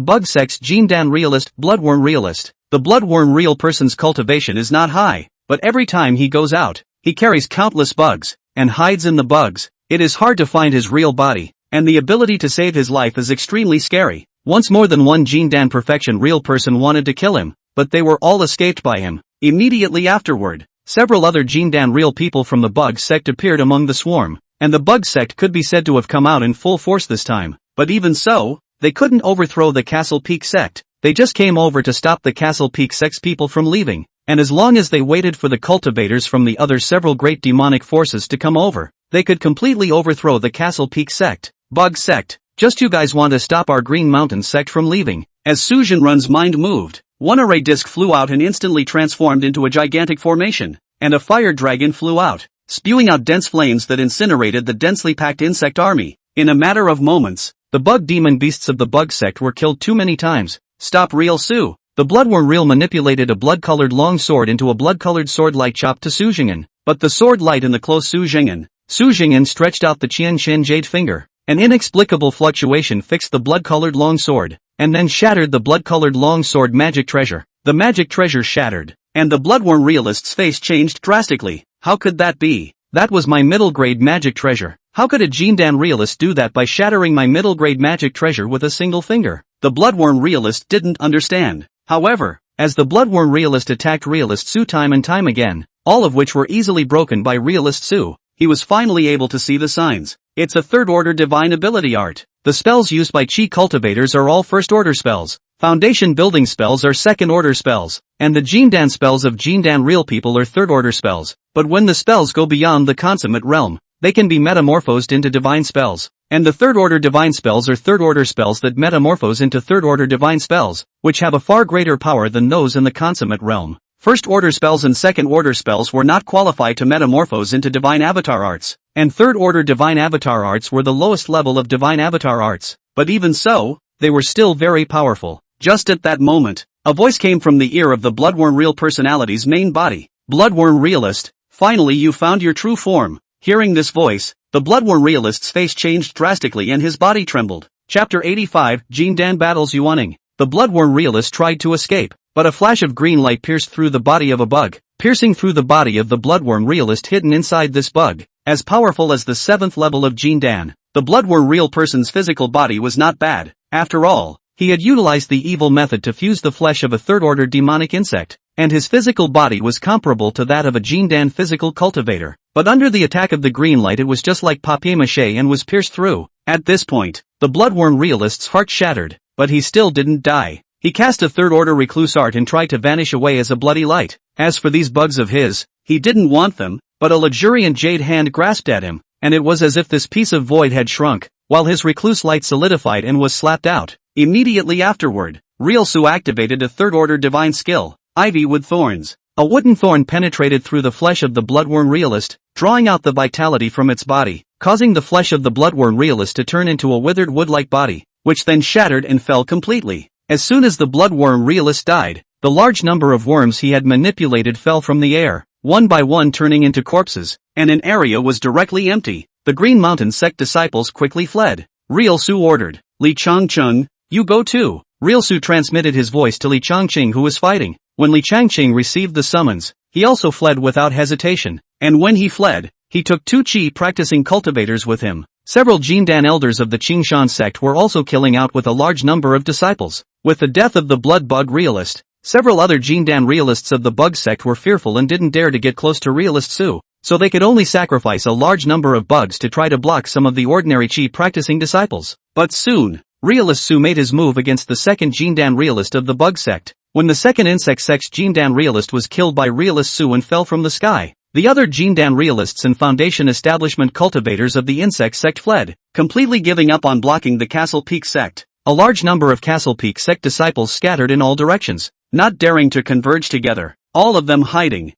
bug sect's Jindan realist, Bloodworm realist. The Bloodworm real person's cultivation is not high, but every time he goes out, he carries countless bugs, and hides in the bugs. It is hard to find his real body, and the ability to save his life is extremely scary. Once more than one Jindan perfection real person wanted to kill him, but they were all escaped by him. Immediately afterward, several other Jindan real people from the Bug sect appeared among the swarm, and the Bug sect could be said to have come out in full force this time. But even so, they couldn't overthrow the Castle Peak sect. They just came over to stop the Castle Peak sect's people from leaving, and as long as they waited for the cultivators from the other several great demonic forces to come over, they could completely overthrow the Castle Peak sect. Bug sect, just you guys want to stop our Green Mountain sect from leaving. As Su Jinrun's mind moved, one array disc flew out and instantly transformed into a gigantic formation, and a fire dragon flew out. spewing out dense flames that incinerated the densely packed insect army. In a matter of moments, the bug demon beasts of the bug sect were killed too many times. Stop Real Su! The bloodworm Real manipulated a blood-colored long sword into a blood-colored sword-like chop to Su Jing'an, but the sword light in the close Su Jing'an stretched out the Qian Shen jade finger. An inexplicable fluctuation fixed the blood-colored long sword, and then shattered the blood-colored long sword magic treasure. The magic treasure shattered, and the bloodworm realist's face changed drastically. How could that be? That was my middle-grade magic treasure. How could a Jindan realist do that by shattering my middle-grade magic treasure with a single finger? The bloodworm realist didn't understand. However, as the bloodworm realist attacked Realist Su time and time again, all of which were easily broken by Realist Su, he was finally able to see the signs. It's a third-order divine ability art. The spells used by Qi cultivators are all first-order spells. Foundation building spells are second-order spells, and the Jindan spells of Jindan real people are third-order spells. But when the spells go beyond the consummate realm, they can be metamorphosed into divine spells. And the third-order divine spells are third-order spells that metamorphose into third-order divine spells, which have a far greater power than those in the consummate realm. First-order spells and second-order spells were not qualified to metamorphose into divine avatar arts, and third-order divine avatar arts were the lowest level of divine avatar arts. But even so, they were still very powerful. Just at that moment, a voice came from the ear of the Bloodworm Real personality's main body. Bloodworm Realist, finally you found your true form. Hearing this voice, the Bloodworm Realist's face changed drastically and his body trembled. Chapter 85, Jindan Battles Yuaning. The Bloodworm Realist tried to escape, but a flash of green light pierced through the body of a bug, piercing through the body of the Bloodworm Realist hidden inside this bug. As powerful as the 7th level of Jindan, the Bloodworm Real person's physical body was not bad. After all, he had utilized the evil method to fuse the flesh of a third-order demonic insect, and his physical body was comparable to that of a Jindan physical cultivator. But under the attack of the green light it was just like papier-mâché and was pierced through. At this point, the Bloodworm Realist's heart shattered, but he still didn't die. He cast a third-order recluse art and tried to vanish away as a bloody light. As for these bugs of his, he didn't want them, but a luxuriant jade hand grasped at him, and it was as if this piece of void had shrunk, while his recluse light solidified and was slapped out. Immediately afterward, Real Su activated a third-order divine skill, Ivy with Thorns. A wooden thorn penetrated through the flesh of the Bloodworm Realist, drawing out the vitality from its body, causing the flesh of the Bloodworm Realist to turn into a withered wood-like body, which then shattered and fell completely. As soon as the Bloodworm Realist died, the large number of worms he had manipulated fell from the air, one by one turning into corpses, and an area was directly empty. The Green Mountain sect disciples quickly fled. Real Su ordered, Li Changcheng, you go too. Real Su transmitted his voice to Li Changqing who was fighting. When Li Changqing received the summons, he also fled without hesitation, and when he fled, he took 2 Qi practicing cultivators with him. Several Jindan elders of the Qingshan sect were also killing out with a large number of disciples. With the death of the blood bug realist, several other Jindan realists of the bug sect were fearful and didn't dare to get close to Realist Su, so they could only sacrifice a large number of bugs to try to block some of the ordinary Qi practicing disciples. But soon, Realist Su made his move against the second Jindan realist of the bug sect. When the second insect sect's Jindan realist was killed by Realist Su and fell from the sky, the other Jindan realists and Foundation establishment cultivators of the insect sect fled, completely giving up on blocking the Castle Peak sect. A large number of Castle Peak sect disciples scattered in all directions, not daring to converge together, all of them hiding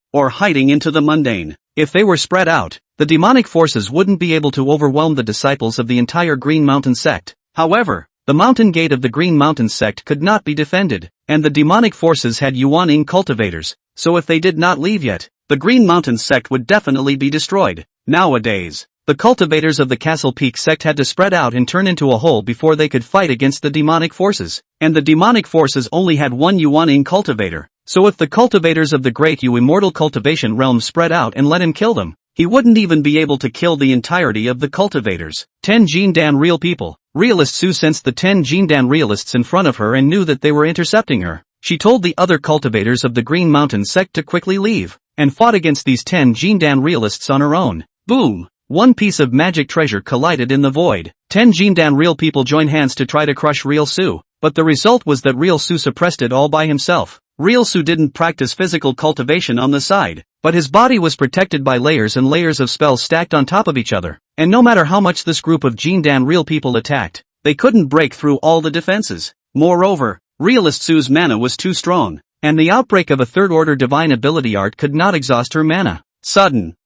into the mundane. If they were spread out, the demonic forces wouldn't be able to overwhelm the disciples of the entire Green Mountain sect. However, the mountain gate of the Green Mountain sect could not be defended, and the demonic forces had Yuaning cultivators, so if they did not leave yet, the Green Mountain sect would definitely be destroyed. Nowadays, the cultivators of the Castle Peak sect had to spread out and turn into a whole before they could fight against the demonic forces, and the demonic forces only had one Yuaning cultivator, so if the cultivators of the Great Yu Immortal Cultivation Realm spread out and let him kill them, he wouldn't even be able to kill the entirety of the cultivators. 10 Jindan real people. Realist Su sensed the 10 Jindan realists in front of her and knew that they were intercepting her. She told the other cultivators of the Green Mountain sect to quickly leave, and fought against these 10 Jindan realists on her own. Boom! One piece of magic treasure collided in the void. 10 Jindan real people joined hands to try to crush Real Su, but the result was that Real Su suppressed it all by himself. Real Su didn't practice physical cultivation on the side, but his body was protected by layers and layers of spells stacked on top of each other, and no matter how much this group of Jindan real people attacked, they couldn't break through all the defenses. Moreover, Realist Su's mana was too strong, and the outbreak of a third-order divine ability art could not exhaust her mana.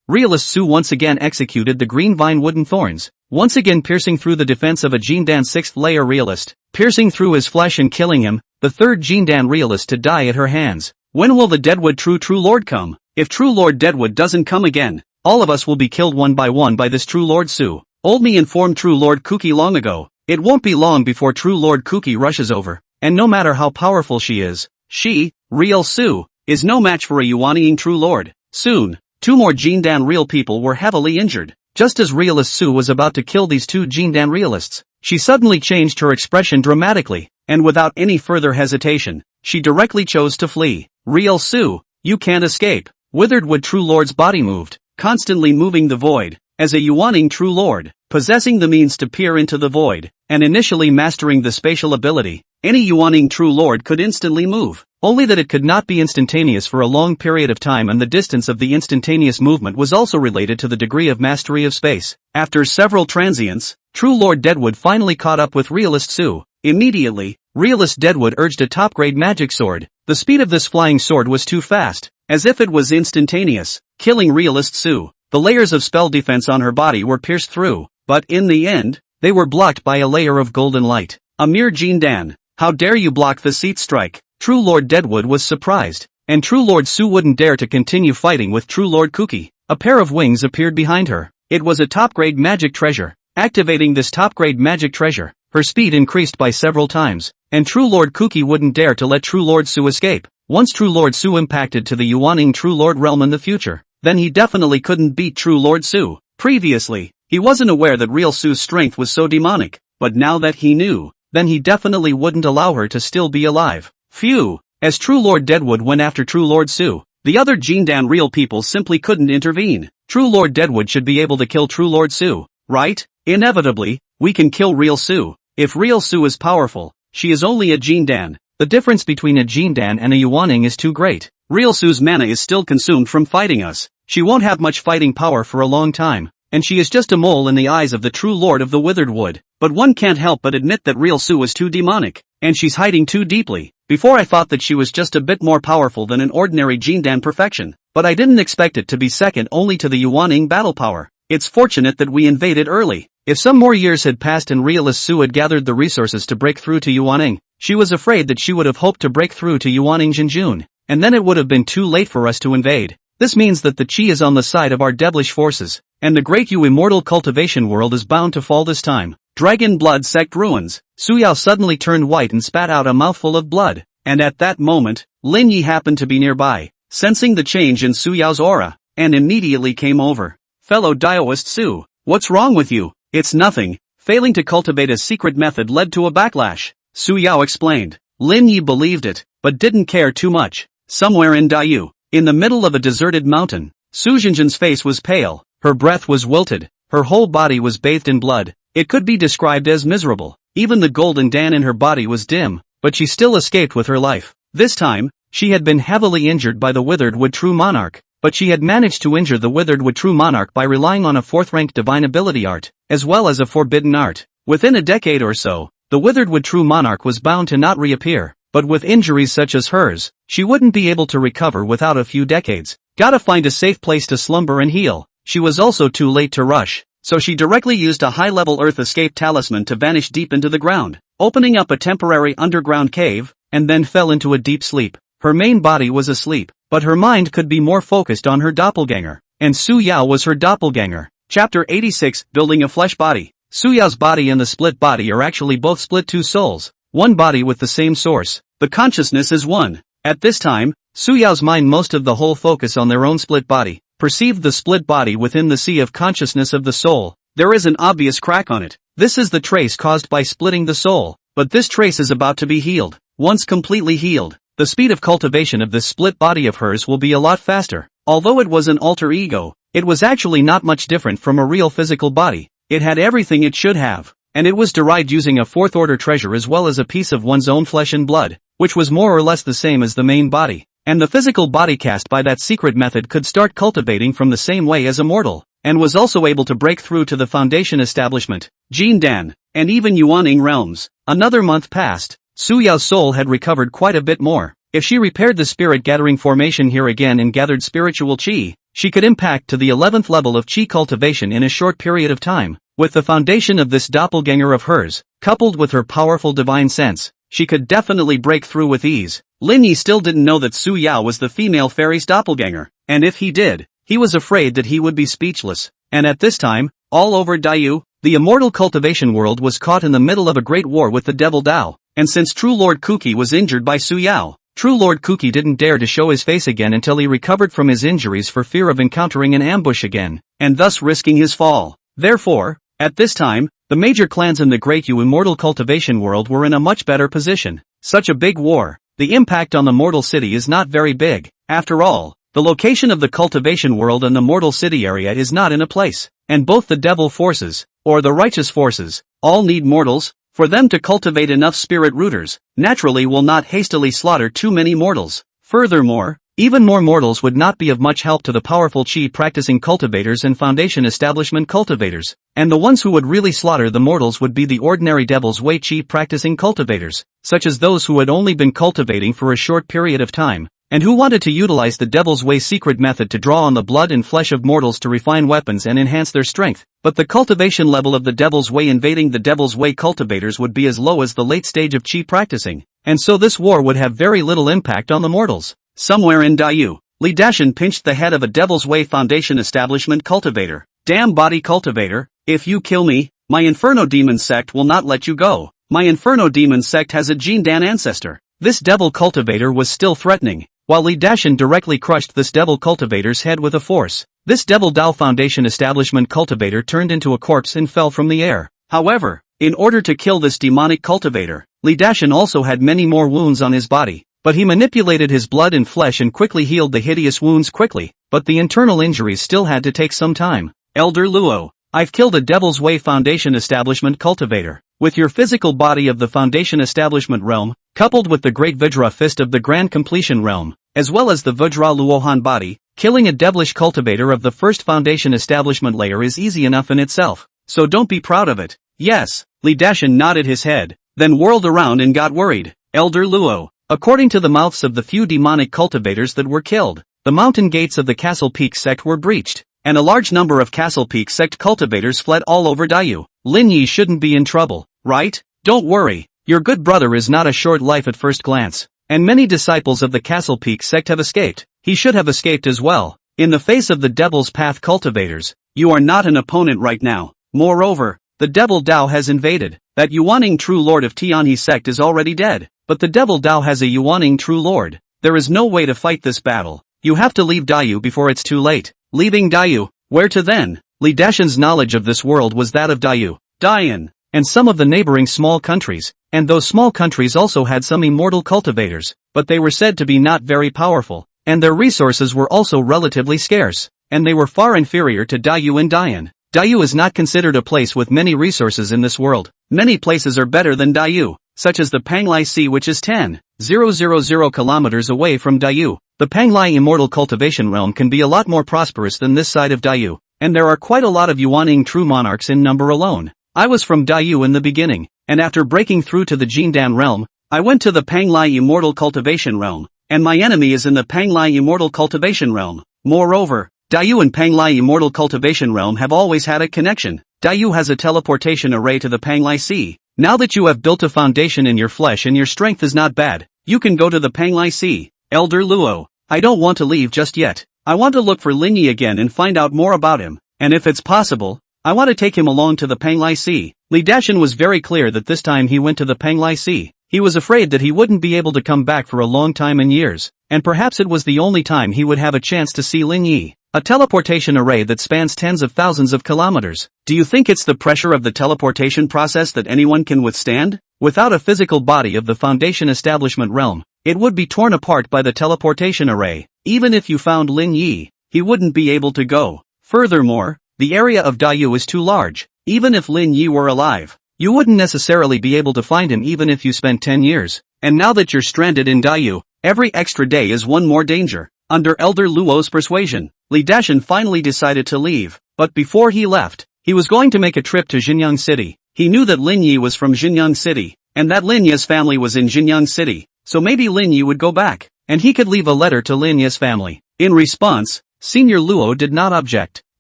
realist Su once again executed the green vine wooden thorns, once again piercing through the defense of a Jindan 6th layer realist, piercing through his flesh and killing him, the third Jindan realist to die at her hands. When will the Deadwood True Lord come? If True Lord Deadwood doesn't come again, all of us will be killed one by this True Lord Su. Old me informed True Lord Kuki long ago. It won't be long before True Lord Kuki rushes over, and no matter how powerful she is, she, real Su, is no match for a Yuaniing True Lord. Soon, 2 more Jindan real people were heavily injured. Just as realist Su was about to kill these 2 Jindan realists, she suddenly changed her expression dramatically, and without any further hesitation, she directly chose to flee. Real Su, you can't escape. Withered Wood True Lord's body moved, constantly moving the void, as a Yuaning True Lord, possessing the means to peer into the void, and initially mastering the spatial ability. Any Yuaning True Lord could instantly move, only that it could not be instantaneous for a long period of time, and the distance of the instantaneous movement was also related to the degree of mastery of space. After several transients, True Lord Deadwood finally caught up with realist Su. Immediately, realist Deadwood urged a top-grade magic sword. The speed of this flying sword was too fast, as if it was instantaneous, killing realist Su. The layers of spell defense on her body were pierced through, but in the end, they were blocked by a layer of golden light. A mere Jindan, how dare you block the seat strike? True Lord Deadwood was surprised, and True Lord Su wouldn't dare to continue fighting with True Lord Kuki. A pair of wings appeared behind her. It was a top-grade magic treasure. Activating this top-grade magic treasure, her speed increased by several times, and True Lord Kuki wouldn't dare to let True Lord Su escape. Once True Lord Su impacted to the Yuaning True Lord realm in the future, then he definitely couldn't beat True Lord Su. Previously, he wasn't aware that real Su's strength was so demonic, but now that he knew, then he definitely wouldn't allow her to still be alive. Phew! As True Lord Deadwood went after True Lord Su, the other Jindan real people simply couldn't intervene. True Lord Deadwood should be able to kill True Lord Su, right? Inevitably, we can kill real Su. If real Su is powerful, she is only a Jindan. The difference between a Jindan and a Yuaning is too great. Real Su's mana is still consumed from fighting us. She won't have much fighting power for a long time, and she is just a mole in the eyes of the True Lord of the Withered Wood. But one can't help but admit that real Su is too demonic, and she's hiding too deeply. Before I thought that she was just a bit more powerful than an ordinary Jindan perfection, but I didn't expect it to be second only to the Yuaning battle power. It's fortunate that we invaded early. If some more years had passed and realist Su had gathered the resources to break through to Yuaning, she was afraid that she would have hoped to break through to Yuaning Jinjun, and then it would have been too late for us to invade. This means that the Qi is on the side of our devilish forces, and the great Yu immortal cultivation world is bound to fall this time. Dragon blood sect ruins. Su Yao suddenly turned white and spat out a mouthful of blood, and at that moment, Lin Yi happened to be nearby, sensing the change in Su Yao's aura, and immediately came over. Fellow Daoist Su, what's wrong with you? It's nothing. Failing to cultivate a secret method led to a backlash, Su Yao explained. Lin Yi believed it, but didn't care too much. Somewhere in Daiyu, in the middle of a deserted mountain, Su Jinjin's face was pale, her breath was wilted, her whole body was bathed in blood. It could be described as miserable. Even the golden dan in her body was dim, but she still escaped with her life. This time, she had been heavily injured by the Withered Wood True Monarch, but she had managed to injure the Withered Wood True Monarch by relying on a 4th-ranked divine ability art, as well as a forbidden art. Within a decade or so, the Withered Wood True Monarch was bound to not reappear, but with injuries such as hers, she wouldn't be able to recover without a few decades. Gotta find a safe place to slumber and heal. She was also too late to rush, so she directly used a high-level Earth Escape talisman to vanish deep into the ground, opening up a temporary underground cave, and then fell into a deep sleep. Her main body was asleep, but her mind could be more focused on her doppelganger, and Su Yao was her doppelganger. Chapter 86, Building a Flesh Body. Su Yao's body and the split body are actually both split two souls, one body with the same source. The consciousness is one. At this time, Su Yao's mind most of the whole focus on their own split body, perceived the split body within the sea of consciousness of the soul. There is an obvious crack on it. This is the trace caused by splitting the soul, but this trace is about to be healed. Once completely healed, the speed of cultivation of this split body of hers will be a lot faster. Although it was an alter ego, it was actually not much different from a real physical body. It had everything it should have, and it was derived using a 4th-order treasure as well as a piece of one's own flesh and blood, which was more or less the same as the main body. And the physical body cast by that secret method could start cultivating from the same way as a mortal, and was also able to break through to the foundation establishment, Jindan, and even Yuaning realms. Another month passed. Su Yao's soul had recovered quite a bit more. If she repaired the spirit gathering formation here again and gathered spiritual qi, she could impact to the 11th level of chi cultivation in a short period of time. With the foundation of this doppelganger of hers, coupled with her powerful divine sense, she could definitely break through with ease. Lin Yi still didn't know that Su Yao was the female fairy's doppelganger, and if he did, he was afraid that he would be speechless. And at this time, all over Daiyu, the immortal cultivation world was caught in the middle of a great war with the devil Dao, and since True Lord Kuki was injured by Su Yao, True Lord Kuki didn't dare to show his face again until he recovered from his injuries for fear of encountering an ambush again, and thus risking his fall. Therefore, at this time, the major clans in the Great Yu immortal cultivation world were in a much better position. Such a big war, the impact on the mortal city is not very big. After all, the location of the cultivation world and the mortal city area is not in a place, and both the devil forces, or the righteous forces, all need mortals. For them to cultivate enough spirit rooters, naturally will not hastily slaughter too many mortals. Furthermore, even more mortals would not be of much help to the powerful chi practicing cultivators and foundation establishment cultivators, and the ones who would really slaughter the mortals would be the ordinary devil's way chi practicing cultivators, such as those who had only been cultivating for a short period of time, and who wanted to utilize the devil's way secret method to draw on the blood and flesh of mortals to refine weapons and enhance their strength. But the cultivation level of the devil's way invading the devil's way cultivators would be as low as the late stage of chi practicing, and so this war would have very little impact on the mortals. Somewhere in Daiyu, Li Dashan pinched the head of a devil's way foundation establishment cultivator. Damn body cultivator, if you kill me, my Inferno Demon sect will not let you go. My Inferno Demon sect has a Jindan ancestor. This devil cultivator was still threatening, while Li Dashan directly crushed this devil cultivator's head with a force. This devil Dao foundation establishment cultivator turned into a corpse and fell from the air. However, in order to kill this demonic cultivator, Li Dashan also had many more wounds on his body, but he manipulated his blood and flesh and quickly healed the hideous wounds quickly, but the internal injuries still had to take some time. Elder Luo, I've killed a devil's way foundation establishment cultivator. With your physical body of the foundation establishment realm, coupled with the great Vajra fist of the grand completion realm, as well as the Vajra Luohan body, killing a devilish cultivator of the first foundation establishment layer is easy enough in itself, so don't be proud of it. Yes, Li Dashan nodded his head, then whirled around and got worried. Elder Luo, according to the mouths of the few demonic cultivators that were killed, the mountain gates of the Castle Peak sect were breached, and a large number of Castle Peak sect cultivators fled all over Daiyu. Lin Yi shouldn't be in trouble, right? Don't worry, your good brother is not a short life at first glance, and many disciples of the Castle Peak sect have escaped. He should have escaped as well. In the face of the Devil's Path cultivators, you are not an opponent right now. Moreover, the Devil Dao has invaded. That Yuaning True Lord of Tianhe sect is already dead, but the Devil Dao has a Yuaning True Lord. There is no way to fight this battle. You have to leave Daiyu before it's too late. Leaving Daiyu, where to then? Li Dashan's knowledge of this world was that of Daiyu, Dian, and some of the neighboring small countries, and those small countries also had some immortal cultivators, but they were said to be not very powerful, and their resources were also relatively scarce, and they were far inferior to Daiyu and Dian. Daiyu is not considered a place with many resources in this world. Many places are better than Daiyu, such as the Panglai Sea, which is 10,000 kilometers away from Daiyu. The Panglai immortal cultivation realm can be a lot more prosperous than this side of Daiyu, and there are quite a lot of Yuaning true monarchs in number alone. I was from Daiyu in the beginning, and after breaking through to the Jindan realm, I went to the Panglai immortal cultivation realm, and my enemy is in the Panglai immortal cultivation realm. Moreover, Daiyu and Panglai immortal cultivation realm have always had a connection. Daiyu has a teleportation array to the Panglai Sea. Now that you have built a foundation in your flesh and your strength is not bad, you can go to the Panglai Sea. Elder Luo, I don't want to leave just yet. I want to look for Lin Yi again and find out more about him, and if it's possible, I want to take him along to the Panglai Sea. Li Dashan was very clear that this time he went to the Panglai Sea. He was afraid that he wouldn't be able to come back for a long time and years, and perhaps it was the only time he would have a chance to see Lin Yi. A teleportation array that spans tens of thousands of kilometers. Do you think it's the pressure of the teleportation process that anyone can withstand? Without a physical body of the foundation establishment realm, it would be torn apart by the teleportation array. Even if you found Lin Yi, he wouldn't be able to go. Furthermore, the area of Daiyu is too large. Even if Lin Yi were alive, you wouldn't necessarily be able to find him even if you spent 10 years. And now that you're stranded in Daiyu, every extra day is one more danger. Under Elder Luo's persuasion, Li Dashan finally decided to leave, but before he left, he was going to make a trip to Jinyang City. He knew that Lin Yi was from Jinyang City, and that Lin Yi's family was in Jinyang City, so maybe Lin Yi would go back, and he could leave a letter to Lin Yi's family. In response, Senior Luo did not object.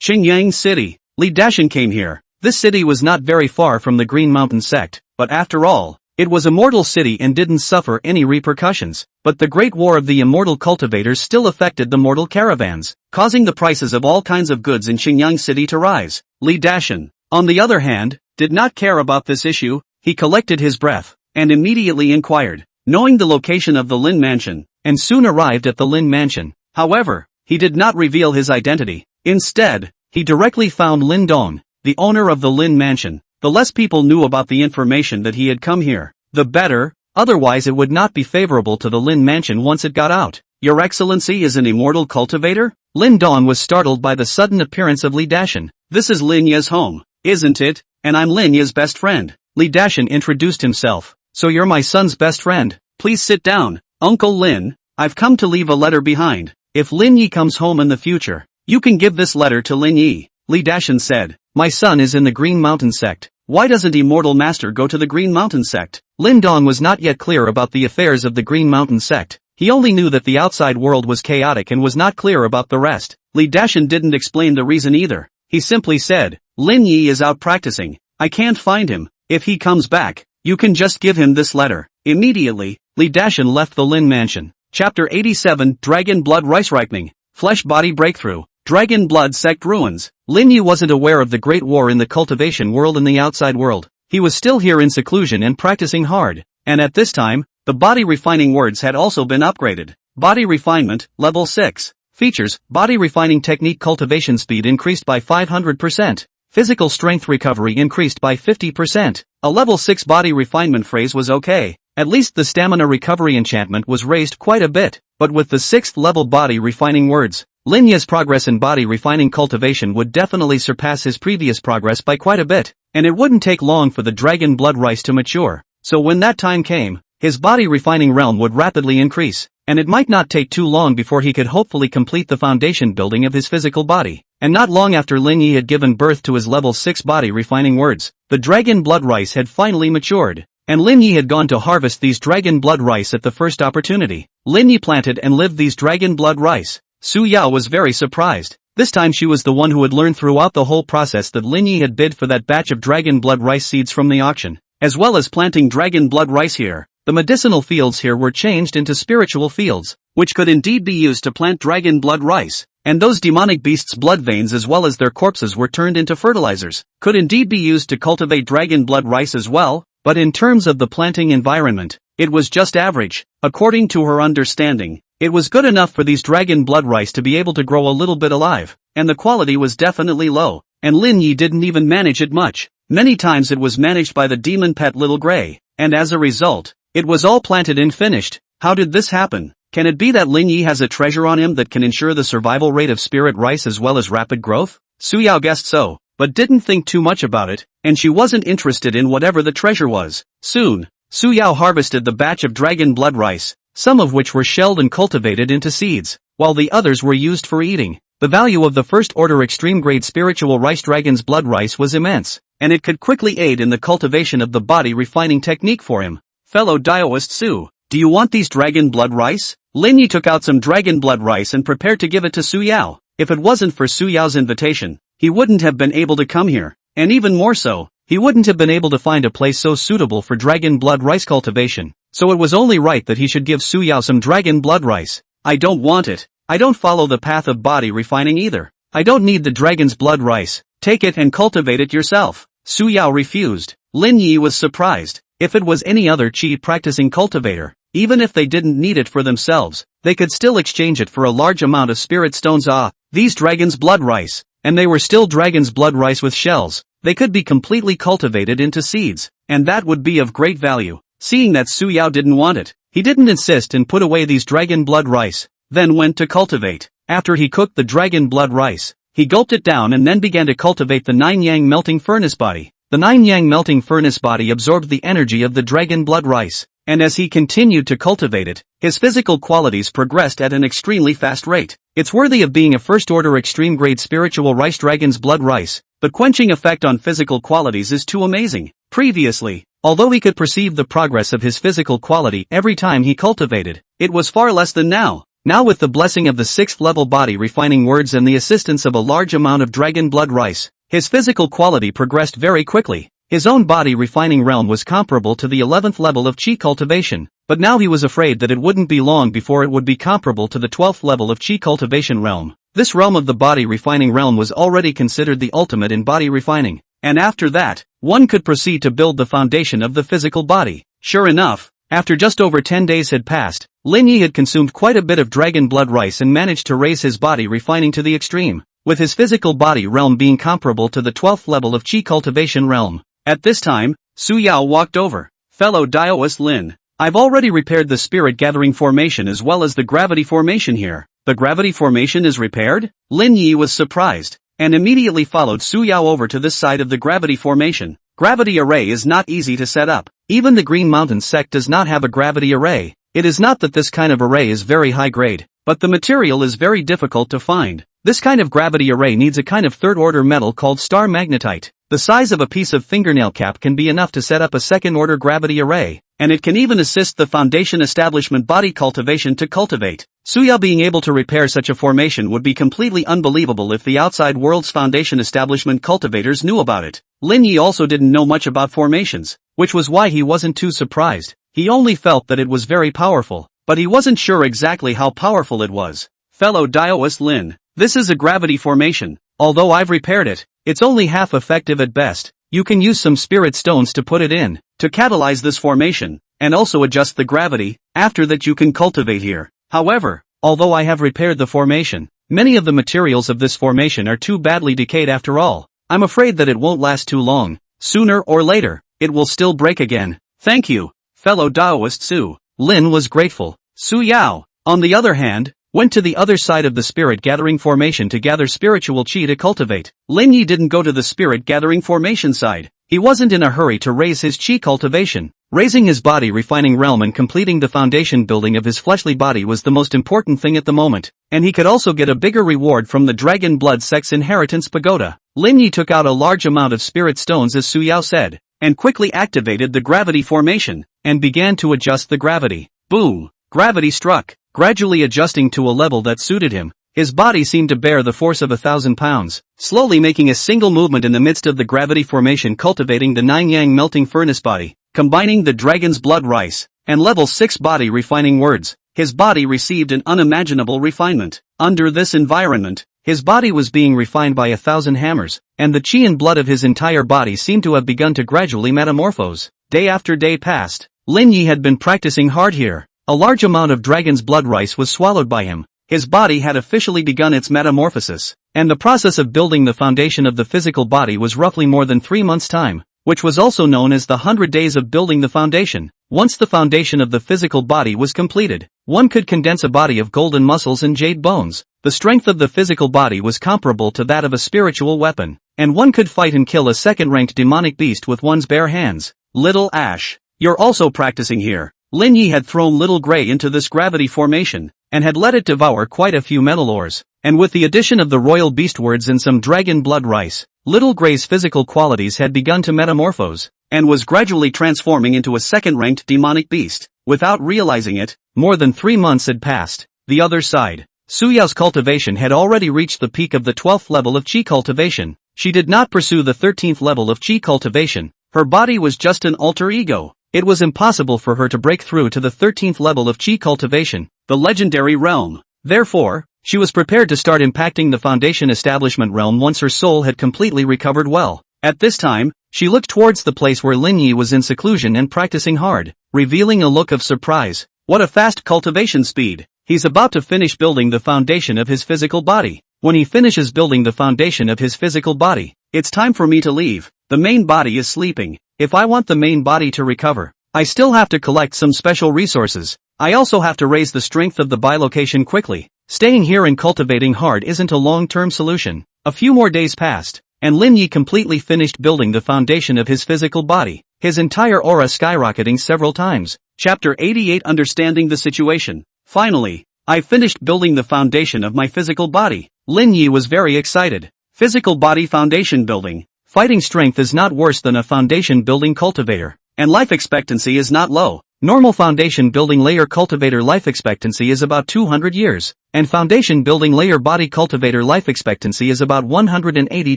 Qingyang City. Li Dashan came here. This city was not very far from the Green Mountain sect, but after all, it was a mortal city and didn't suffer any repercussions. But the Great War of the Immortal Cultivators still affected the mortal caravans, causing the prices of all kinds of goods in Qingyang City to rise. Li Dashan, on the other hand, did not care about this issue. He collected his breath, and immediately inquired, knowing the location of the Lin Mansion, and soon arrived at the Lin Mansion. However, he did not reveal his identity. Instead, he directly found Lin Dong, the owner of the Lin Mansion. The less people knew about the information that he had come here, the better, otherwise it would not be favorable to the Lin Mansion once it got out. Your Excellency is an immortal cultivator? Lin Dong was startled by the sudden appearance of Li Dashan. This is Lin Ye's home, isn't it? And I'm Lin Ye's best friend. Li Dashan introduced himself. So you're my son's best friend. Please sit down, Uncle Lin. I've come to leave a letter behind. If Lin Yi comes home in the future, you can give this letter to Lin Yi. Li Dashan said, my son is in the Green Mountain sect. Why doesn't Immortal Master go to the Green Mountain sect? Lin Dong was not yet clear about the affairs of the Green Mountain sect. He only knew that the outside world was chaotic and was not clear about the rest. Li Dashan didn't explain the reason either. He simply said, Lin Yi is out practicing. I can't find him. If he comes back, you can just give him this letter. Immediately, Li Dashan left the Lin Mansion. Chapter 87 Dragon Blood Rice Ripening. Flesh Body Breakthrough. Dragon Blood Sect Ruins. Lin Yi wasn't aware of the Great War in the cultivation world and the outside world. He was still here in seclusion and practicing hard. And at this time, the body refining words had also been upgraded. Body Refinement, Level 6. Features, Body Refining Technique Cultivation Speed increased by 500%. Physical Strength Recovery increased by 50%. A Level 6 Body Refinement phrase was okay. At least the Stamina Recovery enchantment was raised quite a bit. But with the 6th level Body Refining words, Lin Ye's progress in body refining cultivation would definitely surpass his previous progress by quite a bit. And it wouldn't take long for the Dragon Blood Rice to mature. So when that time came, his body refining realm would rapidly increase. And it might not take too long before he could hopefully complete the foundation building of his physical body. And not long after Lin Yi had given birth to his level 6 body refining words, the Dragon Blood Rice had finally matured. And Lin Yi had gone to harvest these Dragon Blood Rice at the first opportunity. Lin Yi planted and lived these Dragon Blood Rice. Su Yao was very surprised. This time she was the one who had learned throughout the whole process that Lin Yi had bid for that batch of Dragon Blood Rice seeds from the auction, as well as planting Dragon Blood Rice here. The medicinal fields here were changed into spiritual fields, which could indeed be used to plant Dragon Blood Rice. And those demonic beasts' blood veins as well as their corpses were turned into fertilizers, could indeed be used to cultivate Dragon Blood Rice as well, but in terms of the planting environment, it was just average. According to her understanding, it was good enough for these Dragon Blood Rice to be able to grow a little bit alive, and the quality was definitely low, and Lin Yi didn't even manage it much. Many times it was managed by the demon pet Little Grey, and as a result, it was all planted and finished. How did this happen? Can it be that Lin Yi has a treasure on him that can ensure the survival rate of spirit rice as well as rapid growth? Su Yao guessed so, but didn't think too much about it, and she wasn't interested in whatever the treasure was. Soon, Su Yao harvested the batch of Dragon Blood Rice, some of which were shelled and cultivated into seeds, while the others were used for eating. The value of the first order extreme grade spiritual rice Dragon's Blood Rice was immense, and it could quickly aid in the cultivation of the body refining technique for him. Fellow Daoist Su, do you want these Dragon Blood Rice? Lin Yi took out some Dragon Blood Rice and prepared to give it to Su Yao. If it wasn't for Su Yao's invitation, he wouldn't have been able to come here, and even more so, he wouldn't have been able to find a place so suitable for Dragon Blood Rice cultivation. So it was only right that he should give Su Yao some Dragon Blood Rice. I don't want it. I don't follow the path of body refining either. I don't need the Dragon's Blood Rice. Take it and cultivate it yourself. Su Yao refused. Lin Yi was surprised. If it was any other chi practicing cultivator, even if they didn't need it for themselves, they could still exchange it for a large amount of spirit stones. These Dragon's Blood Rice, and they were still Dragon's Blood Rice with shells, they could be completely cultivated into seeds, and that would be of great value. Seeing that Su Yao didn't want it, he didn't insist and put away these Dragon Blood Rice, then went to cultivate. After he cooked the Dragon Blood Rice, he gulped it down and then began to cultivate the 9-yang melting furnace body. The 9-yang melting furnace body absorbed the energy of the Dragon Blood Rice, and as he continued to cultivate it, his physical qualities progressed at an extremely fast rate. It's worthy of being a first-order extreme-grade spiritual rice Dragon's Blood Rice. The quenching effect on physical qualities is too amazing. Previously, although he could perceive the progress of his physical quality every time he cultivated, it was far less than now. Now with the blessing of the 6th level body refining words and the assistance of a large amount of dragon blood rice, his physical quality progressed very quickly. His own body refining realm was comparable to the 11th level of chi cultivation, but now he was afraid that it wouldn't be long before it would be comparable to the 12th level of chi cultivation realm. This realm of the body refining realm was already considered the ultimate in body refining, and after that, one could proceed to build the foundation of the physical body. Sure enough, after just over 10 days had passed, Lin Yi had consumed quite a bit of dragon blood rice and managed to raise his body refining to the extreme, with his physical body realm being comparable to the 12th level of chi cultivation realm. At this time, Su Yao walked over. Fellow Daoist Lin, I've already repaired the spirit gathering formation as well as the gravity formation here. The gravity formation is repaired? Lin Yi was surprised, and immediately followed Su Yao over to this side of the gravity formation. Gravity array is not easy to set up. Even the Green Mountain sect does not have a gravity array. It is not that this kind of array is very high grade, but the material is very difficult to find. This kind of gravity array needs a kind of third-order metal called star magnetite. The size of a piece of fingernail cap can be enough to set up a second-order gravity array, and it can even assist the foundation establishment body cultivation to cultivate. Suya being able to repair such a formation would be completely unbelievable if the outside world's foundation establishment cultivators knew about it. Lin Yi also didn't know much about formations, which was why he wasn't too surprised. He only felt that it was very powerful, but he wasn't sure exactly how powerful it was. Fellow Daoist Lin, this is a gravity formation. Although I've repaired it, it's only half effective at best. You can use some spirit stones to put it in, to catalyze this formation, and also adjust the gravity. After that you can cultivate here. However, although I have repaired the formation, many of the materials of this formation are too badly decayed after all. I'm afraid that it won't last too long. Sooner or later, it will still break again. Thank you, fellow Daoist Su. Lin was grateful. Su Yao, on the other hand, went to the other side of the spirit gathering formation to gather spiritual chi to cultivate. Lin Yi didn't go to the spirit gathering formation side. He wasn't in a hurry to raise his chi cultivation. Raising his body refining realm and completing the foundation building of his fleshly body was the most important thing at the moment, and he could also get a bigger reward from the Dragon Blood Sect's inheritance pagoda. Lin Yi took out a large amount of spirit stones as Su Yao said, and quickly activated the gravity formation, and began to adjust the gravity. Boom! Gravity struck, gradually adjusting to a level that suited him. His body seemed to bear the force of 1,000 pounds, slowly making a single movement in the midst of the gravity formation, cultivating the 9-yang melting furnace body, combining the dragon's blood rice, and level 6 body refining words. His body received an unimaginable refinement. Under this environment, his body was being refined by 1,000 hammers, and the chi and blood of his entire body seemed to have begun to gradually metamorphose. Day after day passed. Lin Yi had been practicing hard here. A large amount of dragon's blood rice was swallowed by him. His body had officially begun its metamorphosis, and the process of building the foundation of the physical body was roughly more than 3 months' time, which was also known as the 100 days of building the foundation. Once the foundation of the physical body was completed, one could condense a body of golden muscles and jade bones. The strength of the physical body was comparable to that of a spiritual weapon, and one could fight and kill a second-ranked demonic beast with one's bare hands. Little Ash, you're also practicing here. Lin Yi had thrown Little Gray into this gravity formation, and had let it devour quite a few metal ores, and with the addition of the royal beast words and some dragon blood rice, Little Gray's physical qualities had begun to metamorphose, and was gradually transforming into a second-ranked demonic beast. Without realizing it, more than 3 months had passed. The other side, Su Yao's cultivation had already reached the peak of the 12th level of chi cultivation. She did not pursue the 13th level of chi cultivation. Her body was just an alter ego. It was impossible for her to break through to the 13th level of chi cultivation, the legendary realm. Therefore, she was prepared to start impacting the foundation establishment realm once her soul had completely recovered well. At this time, she looked towards the place where Lin Yi was in seclusion and practicing hard, revealing a look of surprise. What a fast cultivation speed! He's about to finish building the foundation of his physical body. When he finishes building the foundation of his physical body, it's time for me to leave. The main body is sleeping. If I want the main body to recover, I still have to collect some special resources. I also have to raise the strength of the bilocation quickly. Staying here and cultivating hard isn't a long-term solution. A few more days passed, and Lin Yi completely finished building the foundation of his physical body, his entire aura skyrocketing several times. Chapter 88 Understanding the Situation. Finally, I finished building the foundation of my physical body. Lin Yi was very excited. Physical body foundation building. Fighting strength is not worse than a foundation building cultivator, and life expectancy is not low. Normal foundation building layer cultivator life expectancy is about 200 years, and foundation building layer body cultivator life expectancy is about 180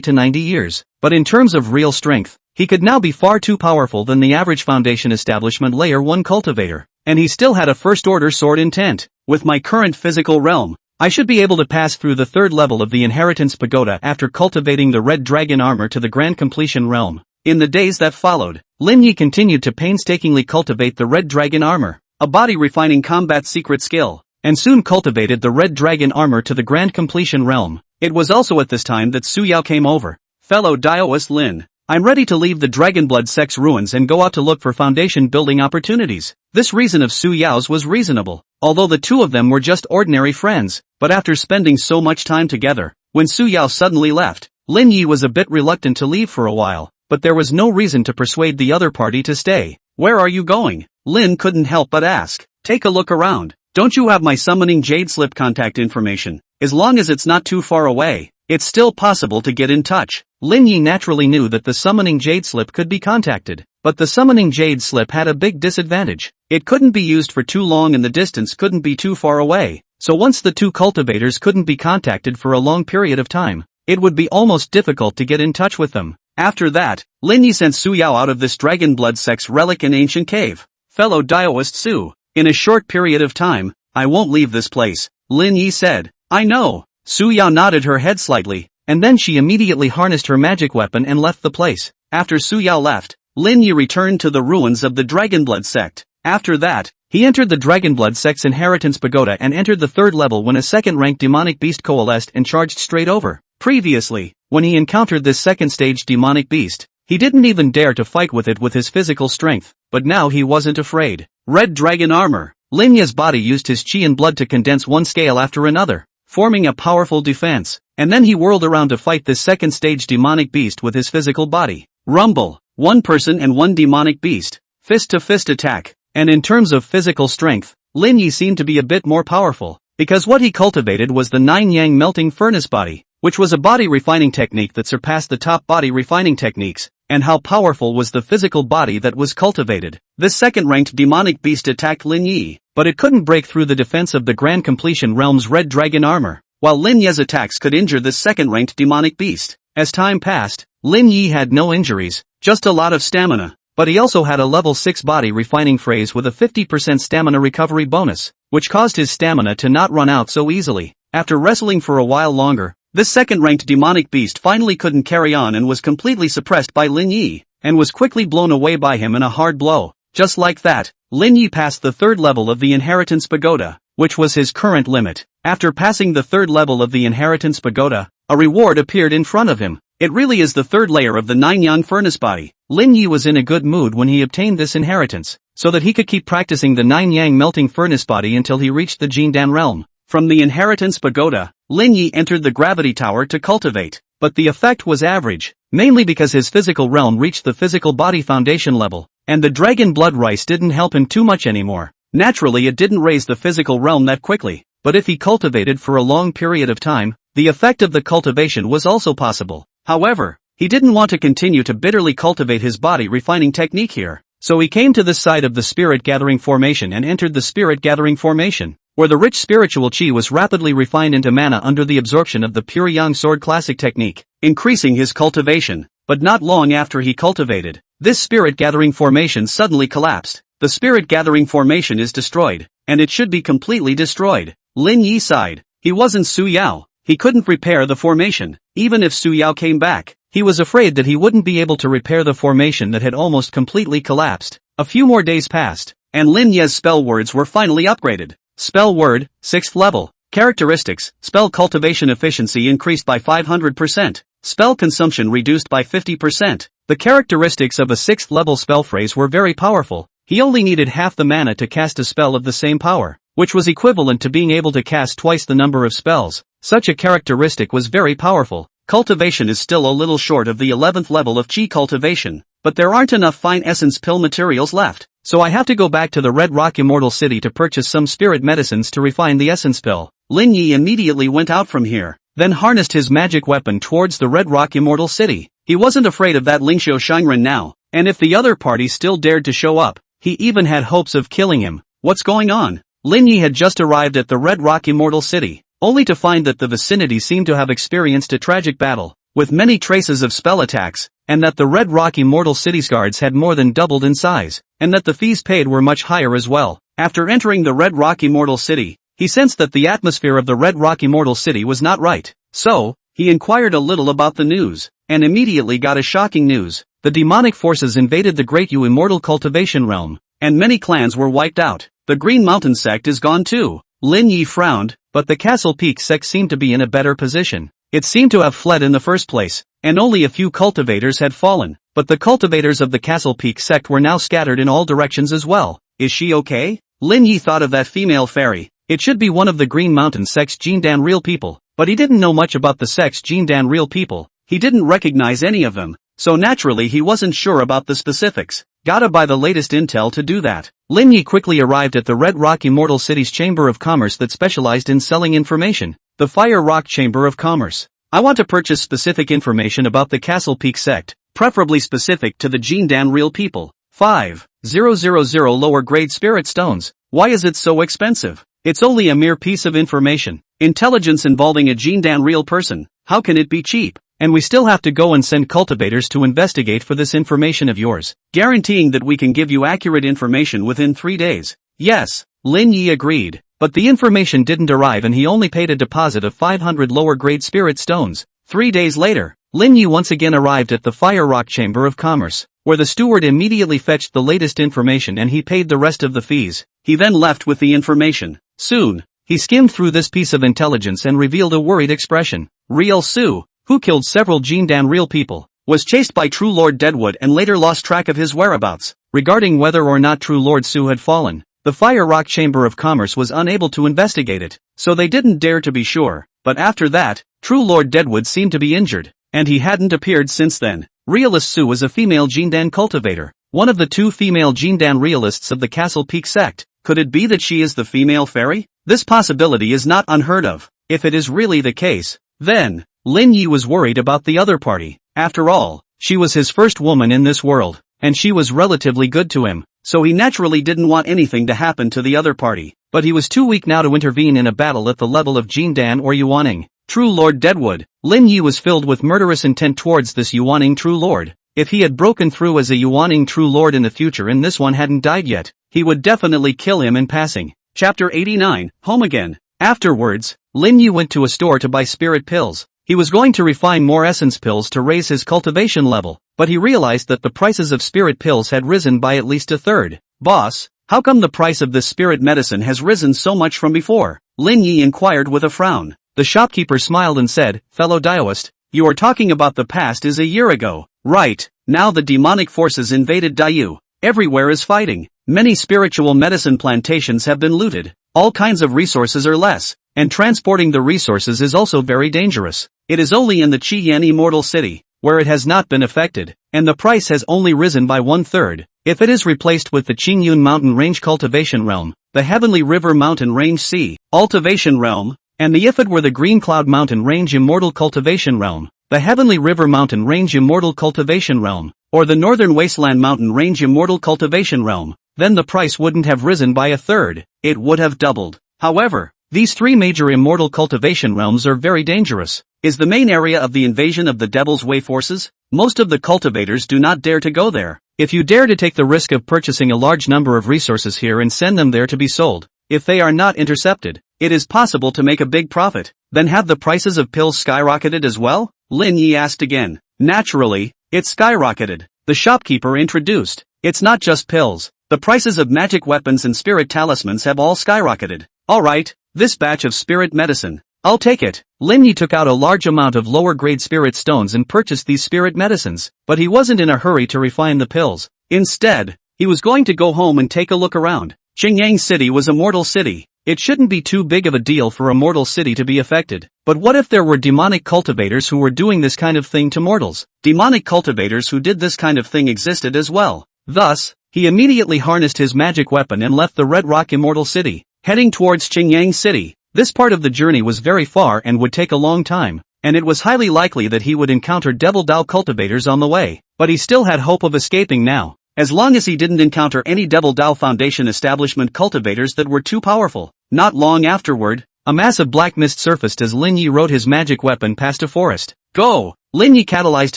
to 90 years. But in terms of real strength, he could now be far too powerful than the average foundation establishment layer 1 cultivator. And he still had a first-order sword intent. With my current physical realm, I should be able to pass through the third level of the inheritance pagoda after cultivating the red dragon armor to the grand completion realm. In the days that followed, Lin Yi continued to painstakingly cultivate the red dragon armor, a body-refining combat secret skill, and soon cultivated the red dragon armor to the grand completion realm. It was also at this time that Su Yao came over. Fellow Daoist Lin, I'm ready to leave the Dragonblood Sect's ruins and go out to look for foundation building opportunities. This reason of Su Yao's was reasonable, although the two of them were just ordinary friends. But after spending so much time together, when Su Yao suddenly left, Lin Yi was a bit reluctant to leave for a while, but there was no reason to persuade the other party to stay. Where are you going? Lin couldn't help but ask. Take a look around. Don't you have my summoning jade slip contact information? As long as it's not too far away, it's still possible to get in touch. Lin Yi naturally knew that the summoning jade slip could be contacted, but the summoning jade slip had a big disadvantage. It couldn't be used for too long and the distance couldn't be too far away. So once the two cultivators couldn't be contacted for a long period of time, it would be almost difficult to get in touch with them. After that, Lin Yi sent Su Yao out of this Dragonblood Sect's relic and ancient cave. Fellow Daoist Su, in a short period of time, I won't leave this place, Lin Yi said. I know. Su Yao nodded her head slightly, and then she immediately harnessed her magic weapon and left the place. After Su Yao left, Lin Yi returned to the ruins of the Dragonblood Sect. After that, he entered the Dragonblood Sect's inheritance pagoda and entered the third level when a second-ranked demonic beast coalesced and charged straight over. Previously, when he encountered this second-stage demonic beast, he didn't even dare to fight with it with his physical strength, but now he wasn't afraid. Red Dragon Armor. Lin Yi's body used his chi and blood to condense one scale after another, forming a powerful defense, and then he whirled around to fight this second-stage demonic beast with his physical body. Rumble. One person and one demonic beast. Fist-to-fist attack. And in terms of physical strength, Lin Yi seemed to be a bit more powerful, because what he cultivated was the 9-yang melting furnace body, which was a body refining technique that surpassed the top body refining techniques. And how powerful was the physical body that was cultivated? This second-ranked demonic beast attacked Lin Yi, but it couldn't break through the defense of the Grand Completion Realm's red dragon armor, while Lin Yi's attacks could injure this second-ranked demonic beast. As time passed, Lin Yi had no injuries, just a lot of stamina. But he also had a level 6 body refining phrase with a 50% stamina recovery bonus, which caused his stamina to not run out so easily. After wrestling for a while longer, this second-ranked demonic beast finally couldn't carry on and was completely suppressed by Lin Yi, and was quickly blown away by him in a hard blow. Just like that, Lin Yi passed the third level of the Inheritance Pagoda, which was his current limit. After passing the third level of the Inheritance Pagoda, a reward appeared in front of him. It really is the third layer of the 9-yang furnace body. Lin Yi was in a good mood when he obtained this inheritance, so that he could keep practicing the 9-yang melting furnace body until he reached the Jindan realm. From the Inheritance Pagoda, Lin Yi entered the Gravity Tower to cultivate, but the effect was average, mainly because his physical realm reached the physical body foundation level, and the Dragon Blood Rice didn't help him too much anymore. Naturally, it didn't raise the physical realm that quickly, but if he cultivated for a long period of time, the effect of the cultivation was also possible. However, he didn't want to continue to bitterly cultivate his body refining technique here, so he came to this side of the Spirit Gathering Formation and entered the Spirit Gathering Formation, where the rich spiritual chi was rapidly refined into mana under the absorption of the pure Yang Sword Classic technique, increasing his cultivation. But not long after he cultivated, this Spirit Gathering Formation suddenly collapsed. The Spirit Gathering Formation is destroyed, and it should be completely destroyed. Lin Yi sighed. He wasn't Su Yao. He couldn't repair the formation. Even if Su Yao came back, he was afraid that he wouldn't be able to repair the formation that had almost completely collapsed. A few more days passed, and Lin Yi's spell words were finally upgraded. Spell word, 6th level. Characteristics, spell cultivation efficiency increased by 500%. Spell consumption reduced by 50%. The characteristics of a 6th level spell phrase were very powerful. He only needed half the mana to cast a spell of the same power, which was equivalent to being able to cast twice the number of spells. Such a characteristic was very powerful. Cultivation is still a little short of the 11th level of Chi cultivation, but there aren't enough fine essence pill materials left, so I have to go back to the Red Rock Immortal City to purchase some spirit medicines to refine the essence pill. Lin Yi immediately went out from here, then harnessed his magic weapon towards the Red Rock Immortal City. He wasn't afraid of that Lingxiu Shangren now, and if the other party still dared to show up, He even had hopes of killing him. What's going on? Lin Yi had just arrived at the Red Rock Immortal City, only to find that the vicinity seemed to have experienced a tragic battle, with many traces of spell attacks, and that the Red Rock Immortal City's guards had more than doubled in size, and that the fees paid were much higher as well. After entering the Red Rock Immortal City, he sensed that the atmosphere of the Red Rock Immortal City was not right. So, he inquired a little about the news, and immediately got a shocking news. The demonic forces invaded the Great Yu Immortal Cultivation Realm, and many clans were wiped out. The Green Mountain sect is gone too. Lin Yi frowned, but the Castle Peak sect seemed to be in a better position. It seemed to have fled in the first place, and only a few cultivators had fallen, but the cultivators of the Castle Peak sect were now scattered in all directions as well. Is she okay? Lin Yi thought of that female fairy. It should be one of the Green Mountain sect's Jindan real people, but he didn't know much about the sect's Jindan real people. He didn't recognize any of them, so naturally he wasn't sure about the specifics. Gotta buy the latest intel to do that. Lin Yi quickly arrived at the Red Rock Immortal City's Chamber of Commerce that specialized in selling information, the Fire Rock Chamber of Commerce. I want to purchase specific information about the Castle Peak sect, preferably specific to the Jindan real people. 5,000 lower grade spirit stones. Why is it so expensive? It's only a mere piece of information. Intelligence involving a Jindan real person. How can it be cheap? And we still have to go and send cultivators to investigate for this information of yours, guaranteeing that we can give you accurate information within 3 days. Yes, Lin Yi agreed, but the information didn't arrive and he only paid a deposit of 500 lower grade spirit stones. 3 days later, Lin Yi once again arrived at the Fire Rock Chamber of Commerce, where the steward immediately fetched the latest information and he paid the rest of the fees. He then left with the information. Soon, he skimmed through this piece of intelligence and revealed a worried expression. Real Su, who killed several Jindan real people, was chased by True Lord Deadwood and later lost track of his whereabouts. Regarding whether or not True Lord Su had fallen, the Fire Rock Chamber of Commerce was unable to investigate it, so they didn't dare to be sure. But after that, True Lord Deadwood seemed to be injured, and he hadn't appeared since then. Realist Su was a female Jindan cultivator, one of the 2 female Jindan realists of the Castle Peak sect. Could it be that she is the female fairy? This possibility is not unheard of. If it is really the case, then Lin Yi was worried about the other party. After all, she was his first woman in this world, and she was relatively good to him, so he naturally didn't want anything to happen to the other party. But he was too weak now to intervene in a battle at the level of Jindan or Yuaning. True Lord Deadwood. Lin Yi was filled with murderous intent towards this Yuaning True Lord. If he had broken through as a Yuaning True Lord in the future and this one hadn't died yet, he would definitely kill him in passing. Chapter 89, Home Again. Afterwards, Lin Yi went to a store to buy spirit pills. He was going to refine more essence pills to raise his cultivation level, but he realized that the prices of spirit pills had risen by at least a third. Boss, how come the price of this spirit medicine has risen so much from before? Lin Yi inquired with a frown. The shopkeeper smiled and said, Fellow Daoist, you are talking about the past is a year ago. Right, now the demonic forces invaded Daiyu. Everywhere is fighting. Many spiritual medicine plantations have been looted. All kinds of resources are less, and transporting the resources is also very dangerous. It is only in the Qiyan Immortal City, where it has not been affected, and the price has only risen by 1/3. If it is replaced with the Qingyun Mountain Range Cultivation Realm, the Heavenly River Mountain Range Sea Cultivation Realm, and if it were the Green Cloud Mountain Range Immortal Cultivation Realm, the Heavenly River Mountain Range Immortal Cultivation Realm, or the Northern Wasteland Mountain Range Immortal Cultivation Realm, then the price wouldn't have risen by a third, it would have doubled. However, these 3 major immortal cultivation realms are very dangerous. Is the main area of the invasion of the Devil's Way forces? Most of the cultivators do not dare to go there. If you dare to take the risk of purchasing a large number of resources here and send them there to be sold, if they are not intercepted, it is possible to make a big profit. Then have the prices of pills skyrocketed as well? Lin Yi asked again. Naturally, it's skyrocketed. The shopkeeper introduced. It's not just pills. The prices of magic weapons and spirit talismans have all skyrocketed. Alright, this batch of spirit medicine. I'll take it. Lin Yi took out a large amount of lower grade spirit stones and purchased these spirit medicines, but he wasn't in a hurry to refine the pills. Instead, he was going to go home and take a look around. Qingyang City was a mortal city. It shouldn't be too big of a deal for a mortal city to be affected. But what if there were demonic cultivators who were doing this kind of thing to mortals? Demonic cultivators who did this kind of thing existed as well. Thus, he immediately harnessed his magic weapon and left the Red Rock Immortal City, heading towards Qingyang City. This part of the journey was very far and would take a long time, and it was highly likely that he would encounter Devil Dao cultivators on the way, but he still had hope of escaping now. as long as he didn't encounter any Devil Dao Foundation establishment cultivators that were too powerful. Not long afterward, a mass of black mist surfaced as Lin Yi rode his magic weapon past a forest. Go! Lin Yi catalyzed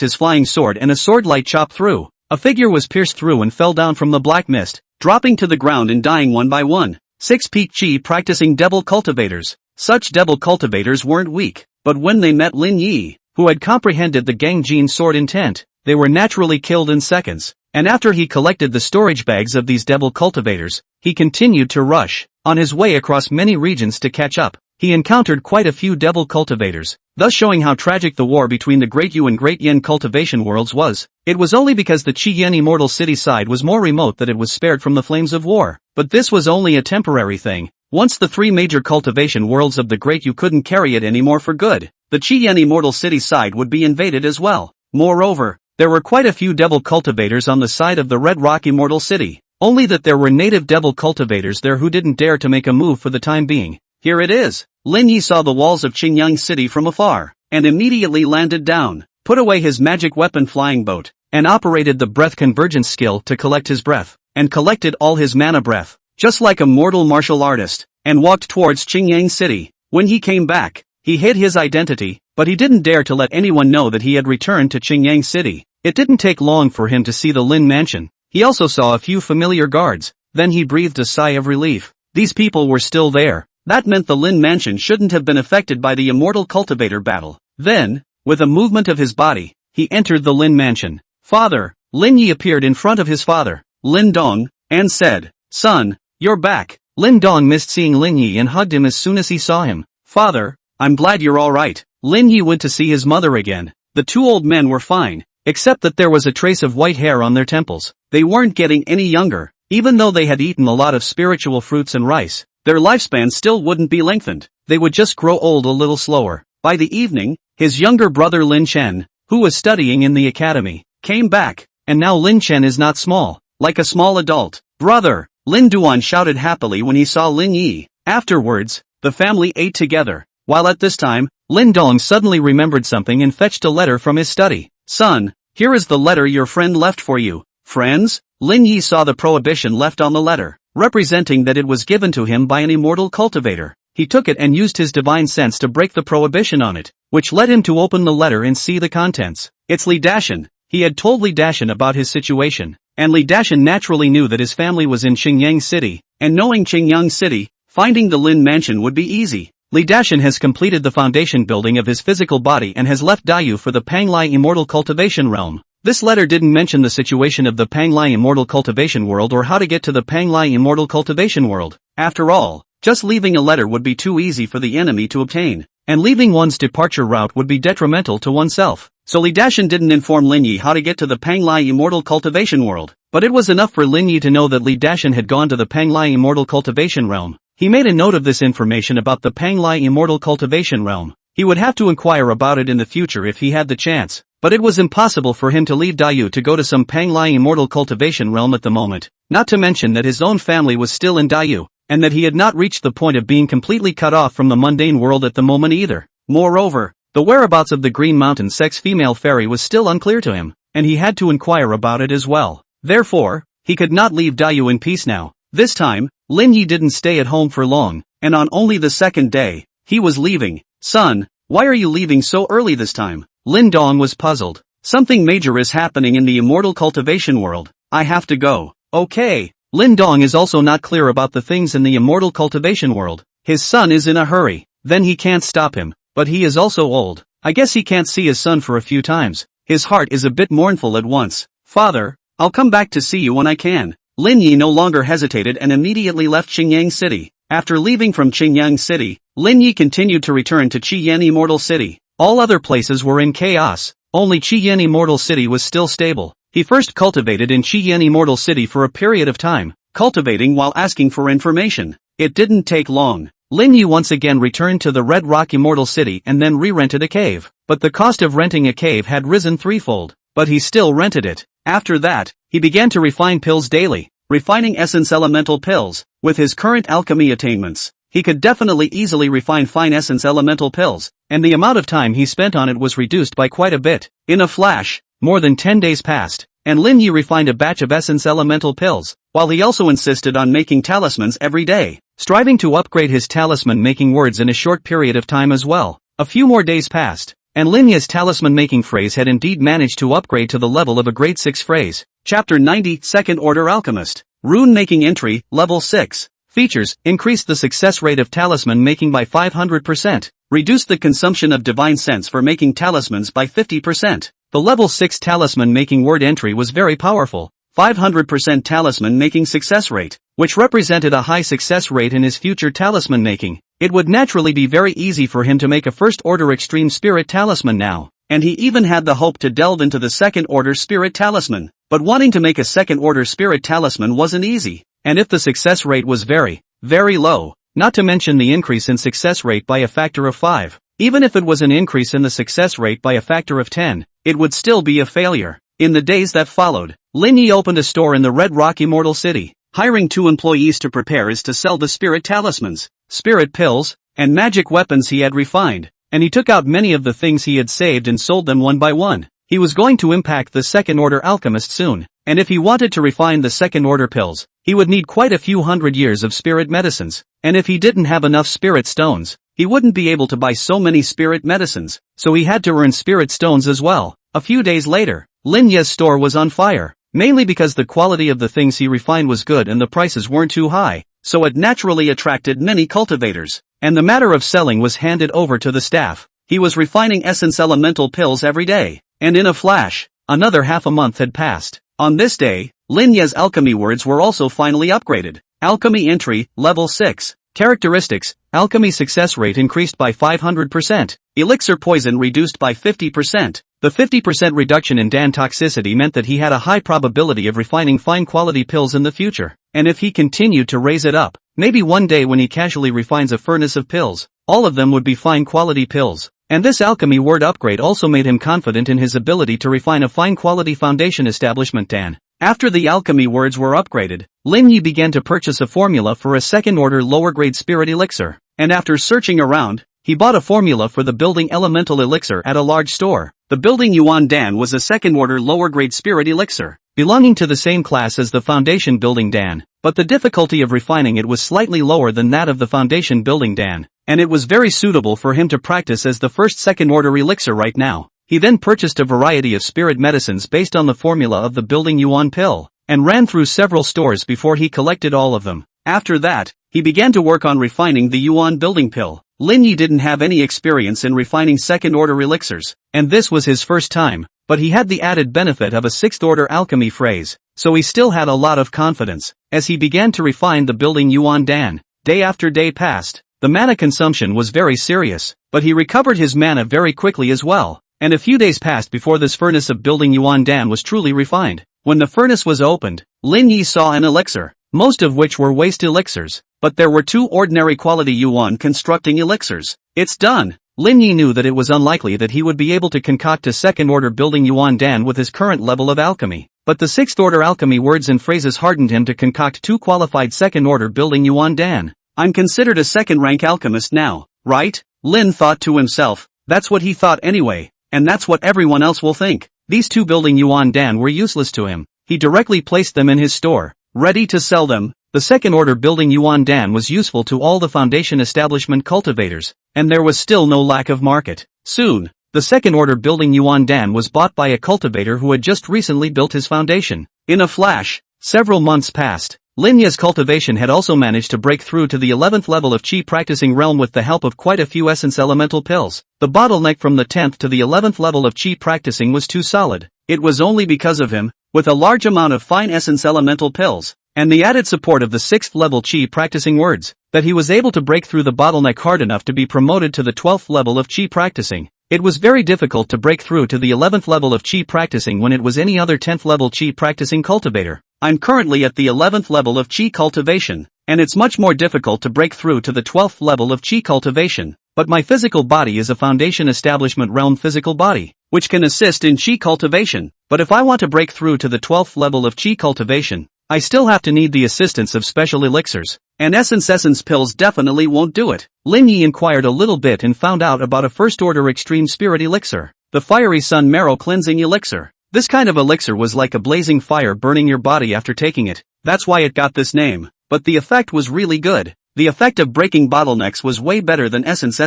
his flying sword and a sword-light chopped through. A figure was pierced through and fell down from the black mist, dropping to the ground and dying one by one. 6 Peak Chi practicing devil cultivators. Such devil cultivators weren't weak, but when they met Lin Yi, who had comprehended the Gang Jin sword intent, they were naturally killed in seconds. And after he collected the storage bags of these devil cultivators, he continued to rush. On his way across many regions to catch up, he encountered quite a few devil cultivators, thus showing how tragic the war between the Great Yu and Great Yin cultivation worlds was. It was only because the Qi Yin immortal city side was more remote that it was spared from the flames of war. But this was only a temporary thing. Once the 3 major cultivation worlds of the Great Yu couldn't carry it anymore for good, the Qi Yin immortal city side would be invaded as well. Moreover, there were quite a few devil cultivators on the side of the Red Rock immortal city, only that there were native devil cultivators there who didn't dare to make a move for the time being. Here it is. Lin Yi saw the walls of Qingyang City from afar, and immediately landed down, put away his magic weapon flying boat, and operated the breath convergence skill to collect his breath, and collected all his mana breath, just like a mortal martial artist, and walked towards Qingyang City. When he came back, he hid his identity, but he didn't dare to let anyone know that he had returned to Qingyang City. It didn't take long for him to see the Lin mansion. He also saw a few familiar guards, then he breathed a sigh of relief. These people were still there. That meant the Lin mansion shouldn't have been affected by the immortal cultivator battle. Then, with a movement of his body, he entered the Lin mansion. Father, Lin Yi appeared in front of his father, Lin Dong, and said, "Son, you're back." Lin Dong missed seeing Lin Yi and hugged him as soon as he saw him. "Father, I'm glad you're alright." Lin Yi went to see his mother again. The 2 old men were fine, except that there was a trace of white hair on their temples. They weren't getting any younger, even though they had eaten a lot of spiritual fruits and rice. Their lifespan still wouldn't be lengthened. They would just grow old a little slower. By the evening, his younger brother Lin Chen, who was studying in the academy, came back, and now Lin Chen is not small, like a small adult. "Brother!" Lin Duan shouted happily when he saw Lin Yi. Afterwards, the family ate together, while at this time, Lin Dong suddenly remembered something and fetched a letter from his study. "Son, here is the letter your friend left for you." Friends? Lin Yi saw the prohibition left on the letter, representing that it was given to him by an immortal cultivator. He took it and used his divine sense to break the prohibition on it, which led him to open the letter and see the contents. It's Li Dashan. He had told Li Dashan about his situation, and Li Dashan naturally knew that his family was in Qingyang City, and knowing Qingyang City, finding the Lin mansion would be easy. Li Dashan has completed the foundation building of his physical body and has left Dayu for the Panglai Immortal Cultivation Realm. This letter didn't mention the situation of the Panglai Immortal Cultivation World or how to get to the Panglai Immortal Cultivation World. After all, just leaving a letter would be too easy for the enemy to obtain, and leaving one's departure route would be detrimental to oneself. So Li Dashan didn't inform Lin Yi how to get to the Panglai Immortal Cultivation World, but it was enough for Lin Yi to know that Li Dashan had gone to the Panglai Immortal Cultivation Realm. He made a note of this information about the Panglai Immortal Cultivation Realm. He would have to inquire about it in the future if he had the chance, but it was impossible for him to leave Dayu to go to some Panglai Immortal Cultivation Realm at the moment, not to mention that his own family was still in Dayu, and that he had not reached the point of being completely cut off from the mundane world at the moment either. Moreover, the whereabouts of the Green Mountain sex female fairy was still unclear to him, and he had to inquire about it as well. Therefore, he could not leave Dayu in peace now. This time, Lin Yi didn't stay at home for long, and on only the second day, he was leaving. "Son, why are you leaving so early this time?" Lin Dong was puzzled. "Something major is happening in the immortal cultivation world. I have to go." "Okay." Lin Dong is also not clear about the things in the immortal cultivation world. His son is in a hurry. Then he can't stop him, but he is also old. I guess he can't see his son for a few times. His heart is a bit mournful at once. "Father, I'll come back to see you when I can." Lin Yi no longer hesitated and immediately left Qingyang City. After leaving from Qingyang City, Lin Yi continued to return to Qiyan Immortal City. All other places were in chaos, only Qiyan Immortal City was still stable. He first cultivated in Qiyan Immortal City for a period of time, cultivating while asking for information. It didn't take long. Lin Yi once again returned to the Red Rock Immortal City and then re-rented a cave. But the cost of renting a cave had risen threefold, but he still rented it. After that, he began to refine pills daily, refining essence elemental pills. With his current alchemy attainments, he could definitely easily refine fine essence elemental pills, and the amount of time he spent on it was reduced by quite a bit. In a flash, more than 10 days passed. and Lin Yi refined a batch of essence elemental pills, while he also insisted on making talismans every day, striving to upgrade his talisman-making words in a short period of time as well. A few more days passed, and Lin Yi's talisman-making phrase had indeed managed to upgrade to the level of a grade 6 phrase. Chapter 90, Second Order Alchemist. Rune-making entry, level 6. Features: increased the success rate of talisman making by 500%, reduced the consumption of divine sense for making talismans by 50%. The level 6 talisman making word entry was very powerful, 500% talisman making success rate, which represented a high success rate in his future talisman making. It would naturally be very easy for him to make a first order extreme spirit talisman now, and he even had the hope to delve into the second order spirit talisman. But wanting to make a second order spirit talisman wasn't easy, and if the success rate was very, very low, not to mention the increase in success rate by a factor of 5, even if it was an increase in the success rate by a factor of 10, it would still be a failure. In the days that followed, Lin Yi opened a store in the Red Rock Immortal City, hiring 2 employees to prepare to sell the spirit talismans, spirit pills, and magic weapons he had refined, and he took out many of the things he had saved and sold them one by one. He was going to impact the second order alchemist soon, and if he wanted to refine the second order pills, he would need quite a few hundred years of spirit medicines, and if he didn't have enough spirit stones, he wouldn't be able to buy so many spirit medicines, so he had to earn spirit stones as well. A few days later, Lin Yi's store was on fire, mainly because the quality of the things he refined was good and the prices weren't too high, so it naturally attracted many cultivators, and the matter of selling was handed over to the staff. He was refining essence elemental pills every day, and in a flash, another half a month had passed. On this day, Lin Yi's alchemy words were also finally upgraded. Alchemy entry, level 6. Characteristics: alchemy success rate increased by 500%. Elixir poison reduced by 50%. The 50% reduction in Dan toxicity meant that he had a high probability of refining fine quality pills in the future, and if he continued to raise it up, maybe one day when he casually refines a furnace of pills, all of them would be fine quality pills. And this alchemy word upgrade also made him confident in his ability to refine a fine quality foundation establishment Dan. After the alchemy words were upgraded, Lin Yi began to purchase a formula for a second order lower grade spirit elixir, and after searching around, he bought a formula for the building elemental elixir at a large store. The building Yuan Dan was a second order lower grade spirit elixir, belonging to the same class as the foundation building Dan, but the difficulty of refining it was slightly lower than that of the foundation building Dan, and it was very suitable for him to practice as the first second order elixir right now. He then purchased a variety of spirit medicines based on the formula of the building Yuan pill, and ran through several stores before he collected all of them. After that, he began to work on refining the Yuan building pill. Lin Yi didn't have any experience in refining second order elixirs, and this was his first time, but he had the added benefit of a sixth order alchemy phrase, so he still had a lot of confidence. As he began to refine the building Yuan Dan, day after day passed. The mana consumption was very serious, but he recovered his mana very quickly as well, and a few days passed before this furnace of building Yuan Dan was truly refined. When the furnace was opened, Lin Yi saw an elixir, most of which were waste elixirs, but there were 2 ordinary quality Yuan constructing elixirs. It's done! Lin Yi knew that it was unlikely that he would be able to concoct a second order building Yuan Dan with his current level of alchemy, but the sixth order alchemy words and phrases hardened him to concoct 2 qualified second order building Yuan Dan. I'm considered a second-rank alchemist now, right? Lin thought to himself. That's what he thought anyway, and that's what everyone else will think. These 2 building Yuan Dan were useless to him. He directly placed them in his store, ready to sell them. The second-order building Yuan Dan was useful to all the foundation establishment cultivators, and there was still no lack of market. Soon, the second-order building Yuan Dan was bought by a cultivator who had just recently built his foundation. In a flash, several months passed. Lin Yi's cultivation had also managed to break through to the 11th level of Qi practicing realm with the help of quite a few essence elemental pills. The bottleneck from the 10th to the 11th level of Qi practicing was too solid. It was only because of him, with a large amount of fine essence elemental pills, and the added support of the 6th level Qi practicing words, that he was able to break through the bottleneck hard enough to be promoted to the 12th level of Qi practicing. It was very difficult to break through to the 11th level of Qi practicing when it was any other 10th level Qi practicing cultivator. I'm currently at the 11th level of Qi cultivation, and it's much more difficult to break through to the 12th level of Qi cultivation, but my physical body is a foundation establishment realm physical body, which can assist in Qi cultivation, but if I want to break through to the 12th level of Qi cultivation, I still have to need the assistance of special elixirs, and essence pills definitely won't do it. Lin Yi inquired a little bit and found out about a first order extreme spirit elixir, the fiery sun marrow cleansing elixir. This kind of elixir was like a blazing fire burning your body after taking it. That's why it got this name. But the effect was really good. The effect of breaking bottlenecks was way better than Essence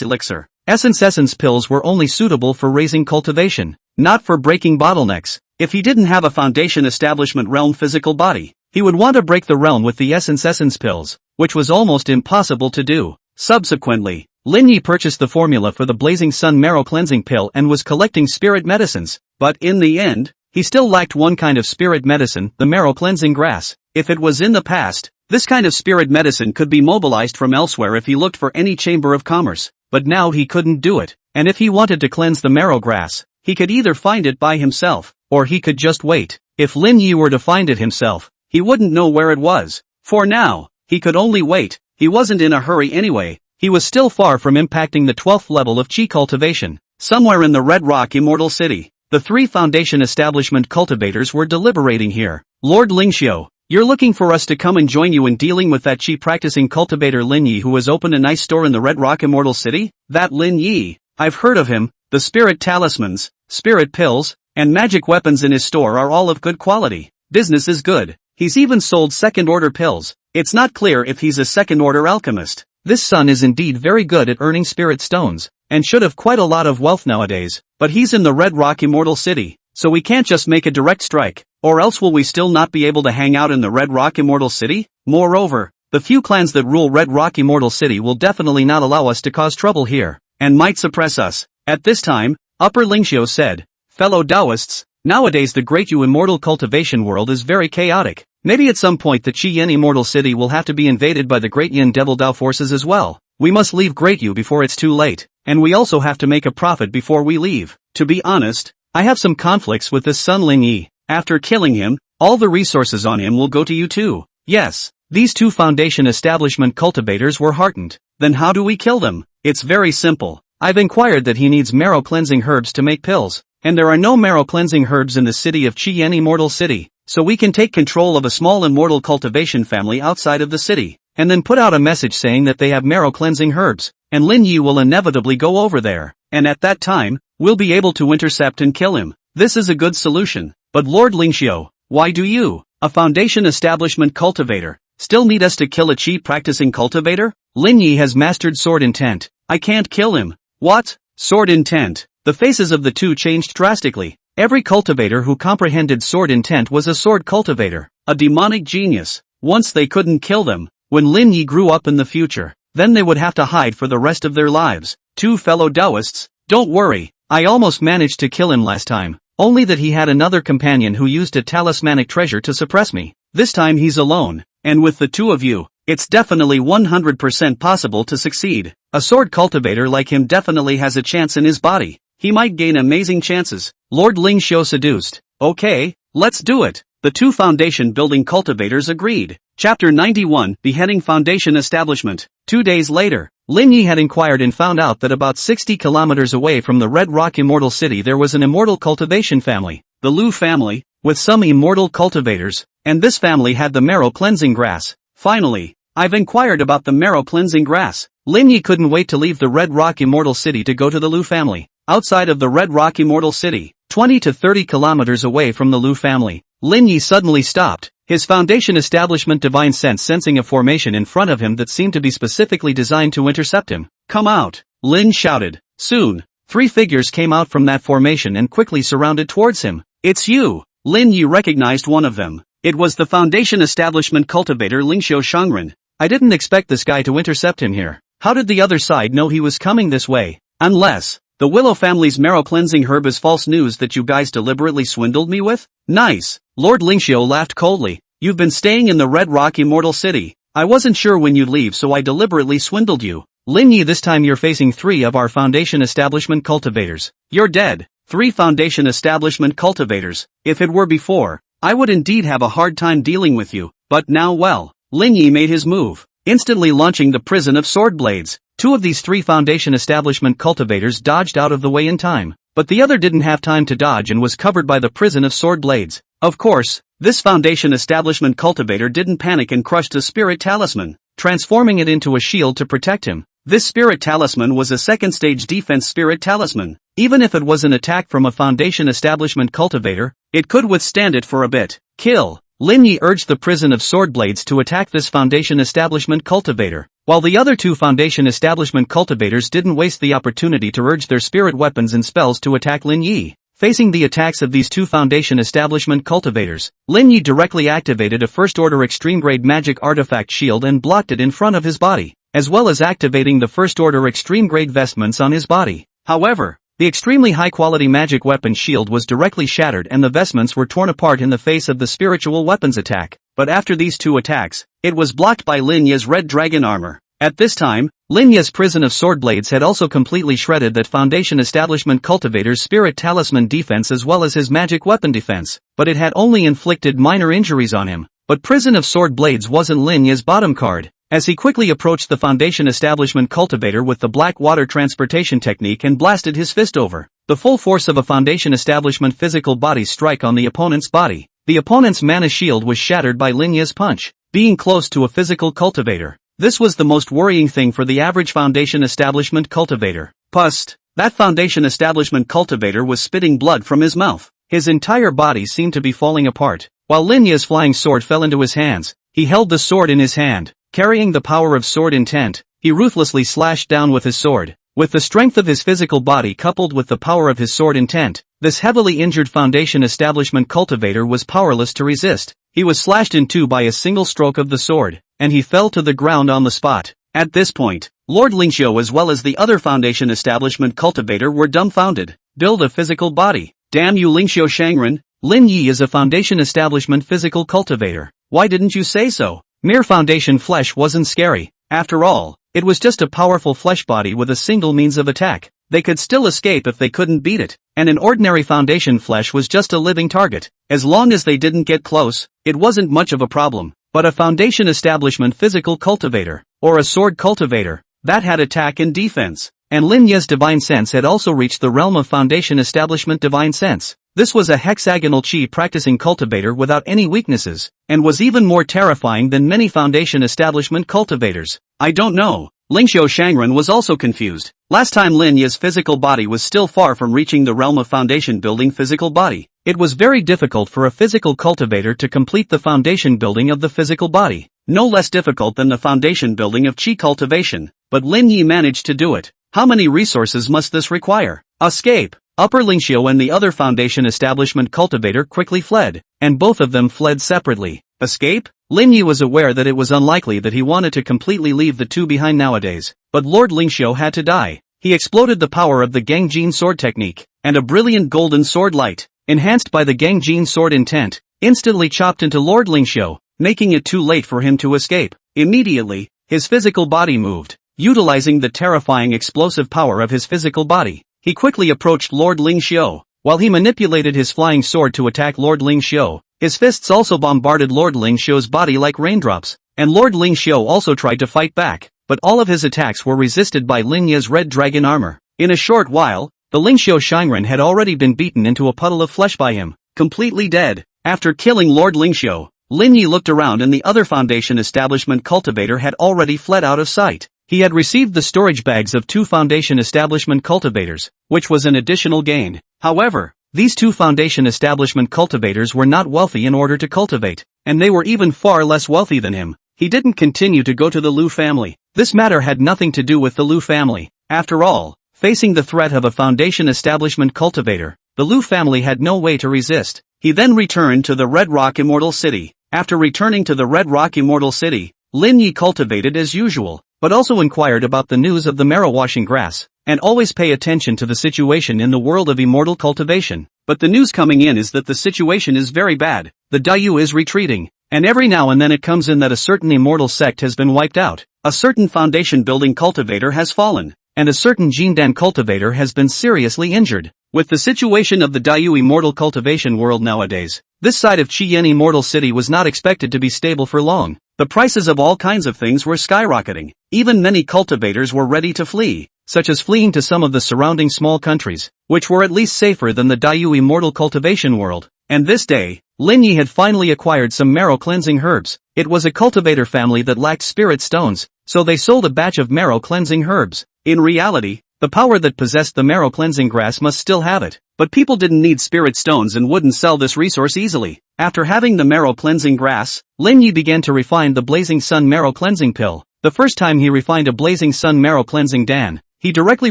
elixir. Essence pills were only suitable for raising cultivation, not for breaking bottlenecks. If he didn't have a foundation establishment realm physical body, he would want to break the realm with the essence pills, which was almost impossible to do. Subsequently, Lin Yi purchased the formula for the Blazing Sun Marrow Cleansing Pill and was collecting spirit medicines, but in the end, he still lacked one kind of spirit medicine, the marrow cleansing grass. If it was in the past, this kind of spirit medicine could be mobilized from elsewhere if he looked for any chamber of commerce, but now he couldn't do it, and if he wanted to cleanse the marrow grass, he could either find it by himself, or he could just wait. If Lin Yi were to find it himself, he wouldn't know where it was. For now, he could only wait. He wasn't in a hurry anyway. He was still far from impacting the 12th level of Qi cultivation. Somewhere in the Red Rock Immortal City, the 3 foundation establishment cultivators were deliberating here. Lord Lingxiu, you're looking for us to come and join you in dealing with that Qi practicing cultivator Lin Yi who has opened a nice store in the Red Rock Immortal City? That Lin Yi, I've heard of him. The spirit talismans, spirit pills, and magic weapons in his store are all of good quality. Business is good. He's even sold second-order pills. It's not clear if he's a second-order alchemist. This son is indeed very good at earning spirit stones, and should have quite a lot of wealth nowadays, but he's in the Red Rock Immortal City, so we can't just make a direct strike, or else will we still not be able to hang out in the Red Rock Immortal City? Moreover, the few clans that rule Red Rock Immortal City will definitely not allow us to cause trouble here, and might suppress us. At this time, Upper Lingxiu said, fellow Taoists, nowadays the Great Yu immortal cultivation world is very chaotic. Maybe at some point the Qi Yin Immortal City will have to be invaded by the Great Yin Devil Dao forces as well. We must leave Great Yu before it's too late, and we also have to make a profit before we leave. To be honest, I have some conflicts with this son Lin Yi. After killing him, all the resources on him will go to you too. Yes, these 2 foundation establishment cultivators were heartened. Then how do we kill them? It's very simple. I've inquired that he needs marrow cleansing herbs to make pills, and there are no marrow cleansing herbs in the city of Qi Yin Immortal City. So we can take control of a small immortal cultivation family outside of the city, and then put out a message saying that they have marrow cleansing herbs, and Lin Yi will inevitably go over there, and at that time, we'll be able to intercept and kill him. This is a good solution. But Lord Lingxiu, why do you, a foundation establishment cultivator, still need us to kill a Qi practicing cultivator? Lin Yi has mastered sword intent. I can't kill him. What? Sword intent. The faces of the 2 changed drastically. Every cultivator who comprehended sword intent was a sword cultivator, a demonic genius. Once they couldn't kill them, when Lin Yi grew up in the future, then they would have to hide for the rest of their lives. 2 fellow Taoists, don't worry, I almost managed to kill him last time, only that he had another companion who used a talismanic treasure to suppress me. This time he's alone, and with the 2 of you, it's definitely 100% possible to succeed. A sword cultivator like him definitely has a chance in his body. He might gain amazing chances. Lord Lingxiu seduced. Okay, let's do it. The 2 foundation building cultivators agreed. Chapter 91, Beheading Foundation Establishment. 2 days later, Lin Yi had inquired and found out that about 60 kilometers away from the Red Rock Immortal City there was an immortal cultivation family, the Lu family, with some immortal cultivators, and this family had the marrow cleansing grass. Finally, I've inquired about the marrow cleansing grass. Lin Yi couldn't wait to leave the Red Rock Immortal City to go to the Lu family. Outside of the Red Rock Immortal City, 20 to 30 kilometers away from the Lu family, Lin Yi suddenly stopped, his foundation establishment divine sense sensing a formation in front of him that seemed to be specifically designed to intercept him. Come out! Lin shouted. Soon, 3 figures came out from that formation and quickly surrounded towards him. It's you! Lin Yi recognized one of them. It was the foundation establishment cultivator Lingxiu Shangren. I didn't expect this guy to intercept him here. How did the other side know he was coming this way? Unless the Willow family's marrow cleansing herb is false news that you guys deliberately swindled me with? Nice. Lord Lingxiu laughed coldly. You've been staying in the Red Rock Immortal City. I wasn't sure when you'd leave so I deliberately swindled you. Lin Yi, this time you're facing 3 of our foundation establishment cultivators. You're dead. 3 foundation establishment cultivators. If it were before, I would indeed have a hard time dealing with you, but now well. Lin Yi made his move, instantly launching the prison of sword blades. 2 of these 3 foundation establishment cultivators dodged out of the way in time, but the other didn't have time to dodge and was covered by the prison of sword blades. Of course, this foundation establishment cultivator didn't panic and crushed a spirit talisman, transforming it into a shield to protect him. This spirit talisman was a second stage defense spirit talisman. Even if it was an attack from a Foundation Establishment cultivator, it could withstand it for a bit. Kill. Lin Yi urged the prison of sword blades to attack this Foundation Establishment cultivator, while the other two Foundation Establishment cultivators didn't waste the opportunity to urge their spirit weapons and spells to attack Lin Yi. Facing the attacks of these two Foundation Establishment cultivators, Lin Yi directly activated a first-order extreme-grade magic artifact shield and blocked it in front of his body, as well as activating the first-order extreme-grade vestments on his body. However, the extremely high-quality magic weapon shield was directly shattered and the vestments were torn apart in the face of the spiritual weapons attack. But after these two attacks, it was blocked by Lin Yi's red dragon armor. At this time, Lin Yi's prison of sword blades had also completely shredded that Foundation Establishment cultivator's spirit talisman defense as well as his magic weapon defense, but it had only inflicted minor injuries on him. But prison of sword blades wasn't Lin Yi's bottom card. As he quickly approached the Foundation Establishment cultivator with the black water transportation technique and blasted his fist over the full force of a Foundation Establishment physical body strike on the opponent's body. The opponent's mana shield was shattered by Lin Yi's punch. Being close to a physical cultivator, this was the most worrying thing for the average Foundation Establishment cultivator. Pust. That Foundation Establishment cultivator was spitting blood from his mouth. His entire body seemed to be falling apart. While Lin Yi's flying sword fell into his hands, he held the sword in his hand. Carrying the power of sword intent, he ruthlessly slashed down with his sword. With the strength of his physical body coupled with the power of his sword intent, this heavily injured Foundation Establishment cultivator was powerless to resist. He was slashed in two by a single stroke of the sword, and he fell to the ground on the spot. At this point, Lord Lingxiu as well as the other Foundation Establishment cultivator were dumbfounded. Build a physical body. Damn you Lingxiu Shangren, Lin Yi is a Foundation Establishment physical cultivator. Why didn't you say so? Mere Foundation flesh wasn't scary. After all, it was just a powerful flesh body with a single means of attack. They could still escape if they couldn't beat it, and an ordinary Foundation flesh was just a living target. As long as they didn't get close, it wasn't much of a problem. But a Foundation Establishment physical cultivator, or a sword cultivator, that had attack and defense. And Lin Yi's divine sense had also reached the realm of Foundation Establishment divine sense. This was a hexagonal chi practicing cultivator without any weaknesses, and was even more terrifying than many Foundation Establishment cultivators. I don't know. Lingxiu Shangren was also confused. Last time Lin Yi's physical body was still far from reaching the realm of Foundation building physical body. It was very difficult for a physical cultivator to complete the foundation building of the physical body. No less difficult than the foundation building of chi cultivation, but Lin Yi managed to do it. How many resources must this require? Escape. Upper Lingxiu and the other Foundation Establishment cultivator quickly fled, and both of them fled separately. Escape? Lin Yi was aware that it was unlikely that he wanted to completely leave the two behind nowadays, but Lord Lingxiu had to die. He exploded the power of the Gangjin sword technique, and a brilliant golden sword light, enhanced by the Gangjin sword intent, instantly chopped into Lord Lingxiu, making it too late for him to escape. Immediately, his physical body moved. Utilizing the terrifying explosive power of his physical body, he quickly approached Lord Lingxiu. While he manipulated his flying sword to attack Lord Lingxiu, his fists also bombarded Lord Lingxiu's body like raindrops, and Lord Lingxiu also tried to fight back, but all of his attacks were resisted by Lin Yi's red dragon armor. In a short while, the Lingxiu Shangren had already been beaten into a puddle of flesh by him, completely dead. After killing Lord Lingxiu, Lin Yi looked around and the other Foundation Establishment cultivator had already fled out of sight. He had received the storage bags of two Foundation Establishment cultivators, which was an additional gain. However, these two Foundation Establishment cultivators were not wealthy in order to cultivate, and they were even far less wealthy than him. He didn't continue to go to the Liu family. This matter had nothing to do with the Liu family. After all, facing the threat of a Foundation Establishment cultivator, the Liu family had no way to resist. He then returned to the Red Rock Immortal City. After returning to the Red Rock Immortal City, Lin Yi cultivated as usual, but also inquired about the news of the marrow washing grass, and always pay attention to the situation in the world of immortal cultivation. But the news coming in is that the situation is very bad. The Daiyu is retreating, and every now and then it comes in that a certain immortal sect has been wiped out, a certain foundation building cultivator has fallen, and a certain Jindan cultivator has been seriously injured. With the situation of the Daiyu immortal cultivation world nowadays, this side of Qian Immortal City was not expected to be stable for long. The prices of all kinds of things were skyrocketing. Even many cultivators were ready to flee, such as fleeing to some of the surrounding small countries, which were at least safer than the Daiyu immortal cultivation world. And this day, Lin Yi had finally acquired some marrow cleansing herbs. It was a cultivator family that lacked spirit stones, so they sold a batch of marrow cleansing herbs. In reality, The power that possessed the marrow cleansing grass must still have it. But people didn't need spirit stones and wouldn't sell this resource easily. After having the marrow cleansing grass, Lin Yi began to refine the Blazing Sun marrow cleansing pill. The first time he refined a Blazing Sun marrow cleansing dan, he directly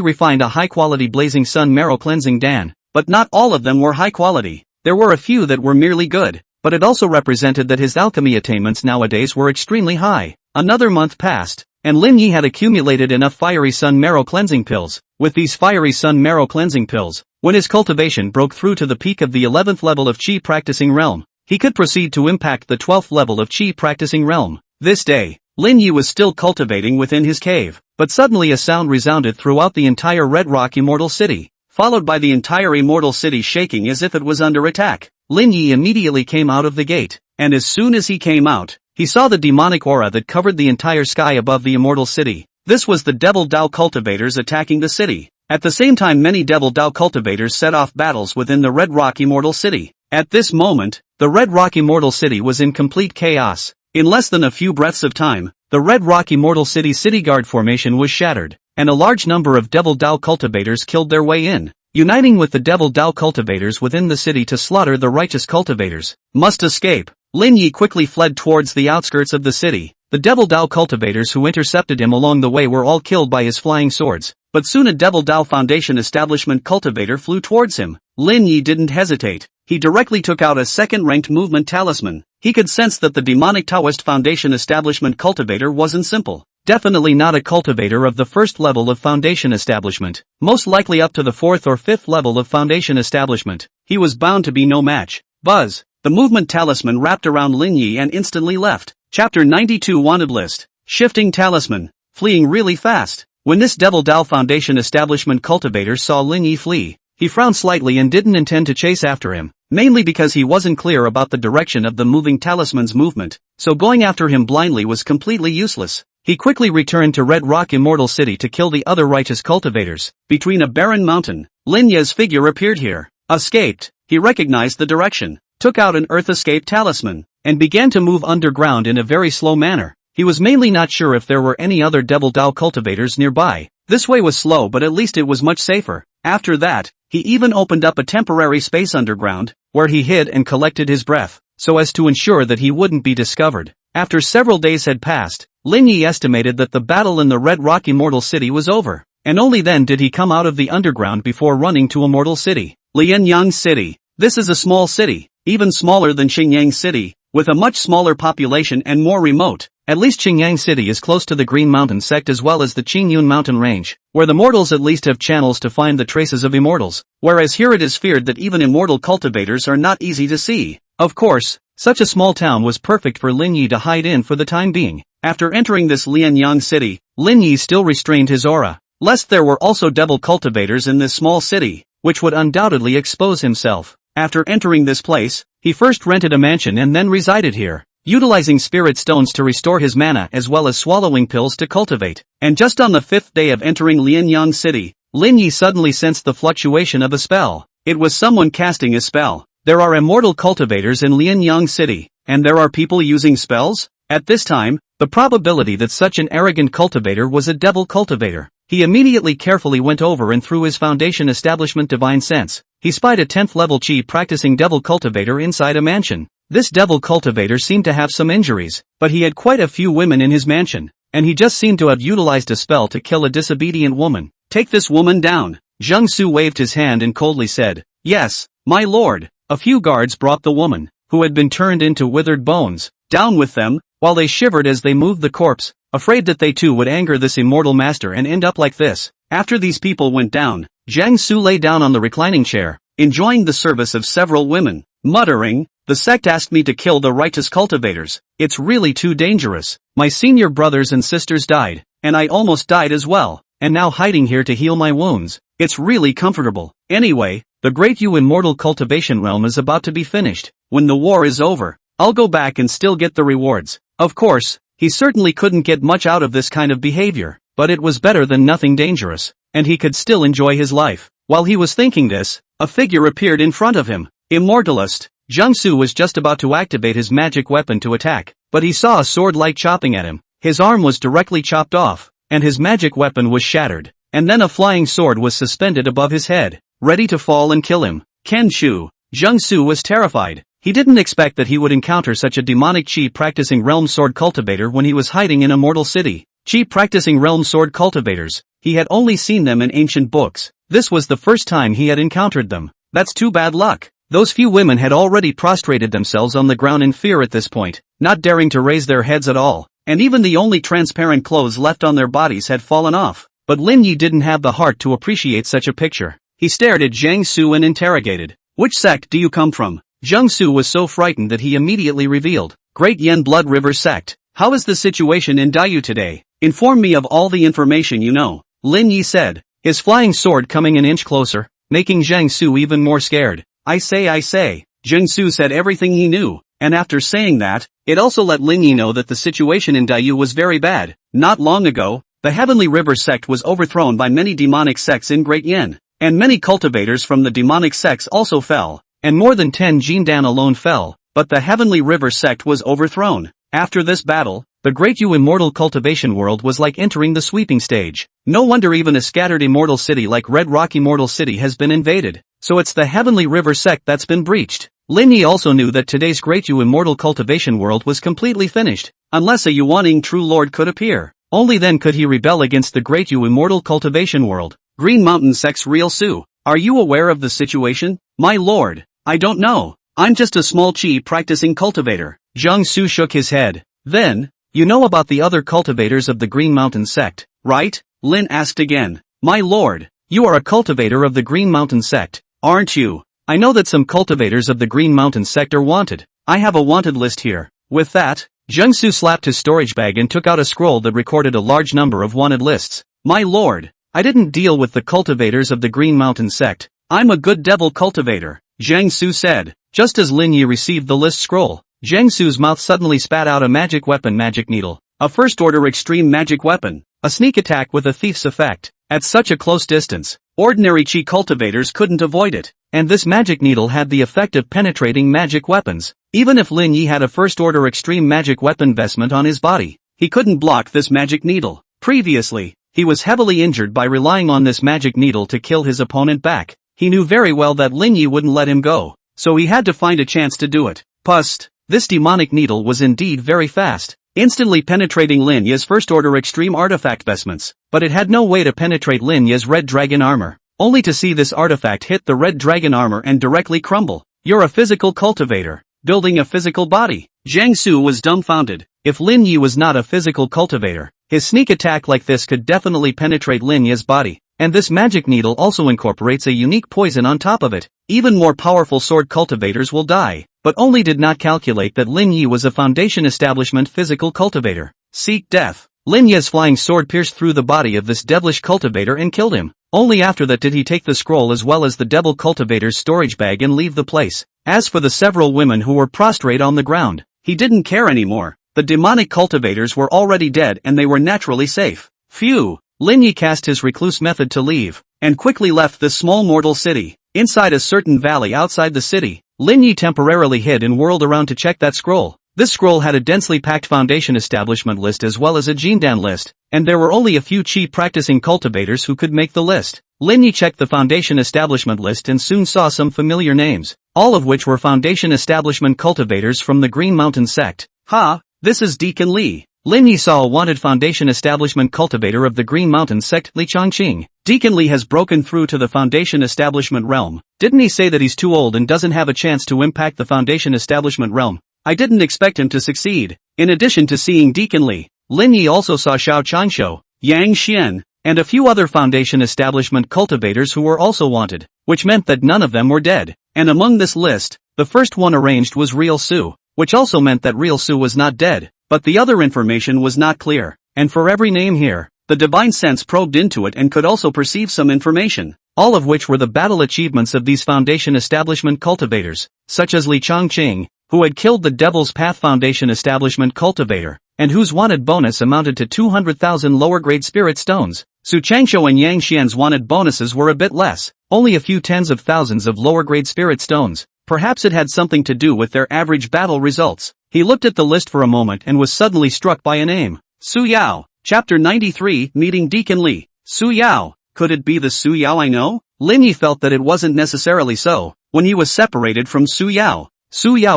refined a high-quality Blazing Sun marrow cleansing dan, but not all of them were high quality. There were a few that were merely good, but it also represented that his alchemy attainments nowadays were extremely high. Another month passed, and Lin Yi had accumulated enough Fiery Sun marrow cleansing pills. With these Fiery Sun marrow cleansing pills, when his cultivation broke through to the peak of the 11th level of Qi practicing realm, he could proceed to impact the 12th level of Qi practicing realm. This day, Lin Yi was still cultivating within his cave, but suddenly a sound resounded throughout the entire Red Rock Immortal City, followed by the entire Immortal City shaking as if it was under attack. Lin Yi immediately came out of the gate, and as soon as he came out, he saw the demonic aura that covered the entire sky above the Immortal City. This was the Devil Dao cultivators attacking the city. At the same time, many Devil Dao cultivators set off battles within the Red Rock Immortal City. At this moment, the Red Rock Immortal City was in complete chaos. In less than a few breaths of time, the Red Rock Immortal City city guard formation was shattered, and a large number of Devil Dao cultivators killed their way in, uniting with the Devil Dao cultivators within the city to slaughter the righteous cultivators. Must escape. Lin Yi quickly fled towards the outskirts of the city. The Devil Dao cultivators who intercepted him along the way were all killed by his flying swords, but soon a Devil Dao Foundation establishment cultivator flew towards him. Lin Yi didn't hesitate. He directly took out a second-ranked movement talisman. He could sense that the demonic Taoist Foundation establishment cultivator wasn't simple. Definitely not a cultivator of the first level of Foundation establishment. Most likely up to the 4th or 5th level of Foundation establishment. He was bound to be no match. Buzz. The movement talisman wrapped around Lin Yi and instantly left. Chapter 92 Wanted List. Shifting Talisman. Fleeing really fast. When this Devil Dao Foundation establishment cultivator saw Lin Yi flee, he frowned slightly and didn't intend to chase after him, mainly because he wasn't clear about the direction of the moving talisman's movement, so going after him blindly was completely useless. He quickly returned to Red Rock Immortal City to kill the other righteous cultivators. Between a barren mountain, Lin Yi's figure appeared here. Escaped. He recognized the direction, took out an Earth Escape talisman, and began to move underground in a very slow manner. He was mainly not sure if there were any other Devil Dao cultivators nearby. This way was slow, but at least it was much safer. After that, he even opened up a temporary space underground, where he hid and collected his breath, so as to ensure that he wouldn't be discovered. After several days had passed, Lin Yi estimated that the battle in the Red Rock Immortal City was over, and only then did he come out of the underground before running to Immortal City. Lianyang City. This is a small city, even smaller than Qingyang City, with a much smaller population and more remote. At least Qingyang City is close to the Green Mountain sect as well as the Qingyun Mountain range, where the mortals at least have channels to find the traces of immortals, whereas here it is feared that even immortal cultivators are not easy to see. Of course, such a small town was perfect for Lin Yi to hide in for the time being. After entering this Lianyang City, Lin Yi still restrained his aura, lest there were also devil cultivators in this small city, which would undoubtedly expose himself. After entering this place, he first rented a mansion and then resided here, utilizing spirit stones to restore his mana as well as swallowing pills to cultivate. And just on the 5th day of entering Lianyang City, Lin Yi suddenly sensed the fluctuation of a spell. It was someone casting a spell. There are immortal cultivators in Lianyang City, and there are people using spells? At this time, the probability that such an arrogant cultivator was a devil cultivator. He immediately carefully went over and through his foundation establishment divine sense, he spied a 10th level Qi practicing devil cultivator inside a mansion. This devil cultivator seemed to have some injuries, but he had quite a few women in his mansion, and he just seemed to have utilized a spell to kill a disobedient woman. Take this woman down. Zheng Su waved his hand and coldly said, "Yes, my lord." A few guards brought the woman, who had been turned into withered bones, down with them, while they shivered as they moved the corpse, afraid that they too would anger this immortal master and end up like this. After these people went down, Zhang Su lay down on the reclining chair, enjoying the service of several women, muttering, "The sect asked me to kill the righteous cultivators. It's really too dangerous. My senior brothers and sisters died, and I almost died as well, and now hiding here to heal my wounds. It's really comfortable. Anyway, the great Yu immortal cultivation realm is about to be finished. When the war is over, I'll go back and still get the rewards." Of course, he certainly couldn't get much out of this kind of behavior, but it was better than nothing dangerous, and he could still enjoy his life. While he was thinking this, a figure appeared in front of him. Immortalist. Zhang Su was just about to activate his magic weapon to attack, but he saw a sword light chopping at him. His arm was directly chopped off, and his magic weapon was shattered. and then a flying sword was suspended above his head, ready to fall and kill him. Ken Shu. Zheng Su was terrified. He didn't expect that he would encounter such a demonic chi-practicing realm sword cultivator when he was hiding in a mortal city. Chi-practicing realm sword cultivators. He had only seen them in ancient books. This was the first time he had encountered them. That's too bad luck. Those few women had already prostrated themselves on the ground in fear at this point, not daring to raise their heads at all, and even the only transparent clothes left on their bodies had fallen off. But Lin Yi didn't have the heart to appreciate such a picture. He stared at Zhang Su and interrogated, "Which sect do you come from?" Zhang Su was so frightened that he immediately revealed, "Great Yen Blood River Sect. How is the situation in Dayu today? Inform me of all the information you know," Lin Yi said, his flying sword coming an inch closer, making Zhang Su even more scared. I say. Zhang Su said everything he knew, and after saying that, it also let Lin Yi know that the situation in Dayu was very bad. Not long ago, the Heavenly River Sect was overthrown by many demonic sects in Great Yen, and many cultivators from the demonic sects also fell, and more than 10 Jindan alone fell, but the Heavenly River Sect was overthrown. After this battle, the Great Yu Immortal Cultivation world was like entering the sweeping stage. No wonder even a scattered immortal city like Red Rock Immortal City has been invaded. So it's the Heavenly River Sect that's been breached. Lin Yi also knew that today's Great Yu Immortal Cultivation world was completely finished, unless a Yuaning True Lord could appear. Only then could he rebel against the Great Yu Immortal Cultivation world. Green Mountain Sect's Real Su. Are you aware of the situation? My lord, I don't know. I'm just a small chi practicing cultivator. Zhang Su shook his head. Then, you know about the other cultivators of the Green Mountain Sect, right? Lin asked again. My lord, you are a cultivator of the Green Mountain Sect, aren't you? I know that some cultivators of the Green Mountain Sect are wanted. I have a wanted list here. With that, Zhang Su slapped his storage bag and took out a scroll that recorded a large number of wanted lists. My lord, I didn't deal with the cultivators of the Green Mountain Sect. I'm a good devil cultivator, Zhang Su said. Just as Lin Yi received the list scroll, Zhang Su's mouth suddenly spat out a magic weapon magic needle, a first-order extreme magic weapon, a sneak attack with a thief's effect. At such a close distance, ordinary chi cultivators couldn't avoid it, and this magic needle had the effect of penetrating magic weapons. Even if Lin Yi had a first-order extreme magic weapon vestment on his body, he couldn't block this magic needle. Previously, he was heavily injured by relying on this magic needle to kill his opponent back. He knew very well that Lin Yi wouldn't let him go, so he had to find a chance to do it. Pust! This demonic needle was indeed very fast, instantly penetrating Lin Yi's first-order extreme artifact vestments, but it had no way to penetrate Lin Yi's red dragon armor, only to see this artifact hit the red dragon armor and directly crumble. You're a physical cultivator, building a physical body. Zhang Su was dumbfounded. If Lin Yi was not a physical cultivator, his sneak attack like this could definitely penetrate Lin Yi's body, and this magic needle also incorporates a unique poison on top of it. Even more powerful sword cultivators will die, but only did not calculate that Lin Yi was a Foundation Establishment physical cultivator. Seek death. Lin Yi's flying sword pierced through the body of this devilish cultivator and killed him. Only after that did he take the scroll as well as the devil cultivator's storage bag and leave the place. As for the several women who were prostrate on the ground, he didn't care anymore. The demonic cultivators were already dead and they were naturally safe. Phew! Lin Yi cast his recluse method to leave, and quickly left this small mortal city. Inside a certain valley outside the city, Lin Yi temporarily hid and whirled around to check that scroll. This scroll had a densely packed Foundation Establishment list as well as a Jindan list, and there were only a few chi practicing cultivators who could make the list. Lin Yi checked the Foundation Establishment list and soon saw some familiar names, all of which were Foundation Establishment cultivators from the Green Mountain Sect. Ha! This is Deacon Li. Lin Yi saw a wanted Foundation Establishment cultivator of the Green Mountain Sect, Li Changqing. Deacon Li has broken through to the Foundation Establishment realm. Didn't he say that he's too old and doesn't have a chance to impact the Foundation Establishment realm? I didn't expect him to succeed. In addition to seeing Deacon Li, Lin Yi also saw Xiao Changshu, Yang Xian, and a few other Foundation Establishment cultivators who were also wanted, which meant that none of them were dead. And among this list, the first one arranged was Real Su, which also meant that Real Su was not dead, but the other information was not clear. And for every name here, the divine sense probed into it and could also perceive some information, all of which were the battle achievements of these Foundation Establishment cultivators, such as Li Changqing, who had killed the Devil's Path Foundation Establishment cultivator, and whose wanted bonus amounted to 200,000 lower-grade spirit stones. Su Changshu and Yang Xian's wanted bonuses were a bit less, only a few tens of thousands of lower-grade spirit stones. Perhaps it had something to do with their average battle results. He looked at the list for a moment and was suddenly struck by a name. Su Yao. Chapter 93, Meeting Deacon Li. Su Yao. Could it be the Su Yao I know? Lin Yi felt that it wasn't necessarily so. When he was separated from Su Yao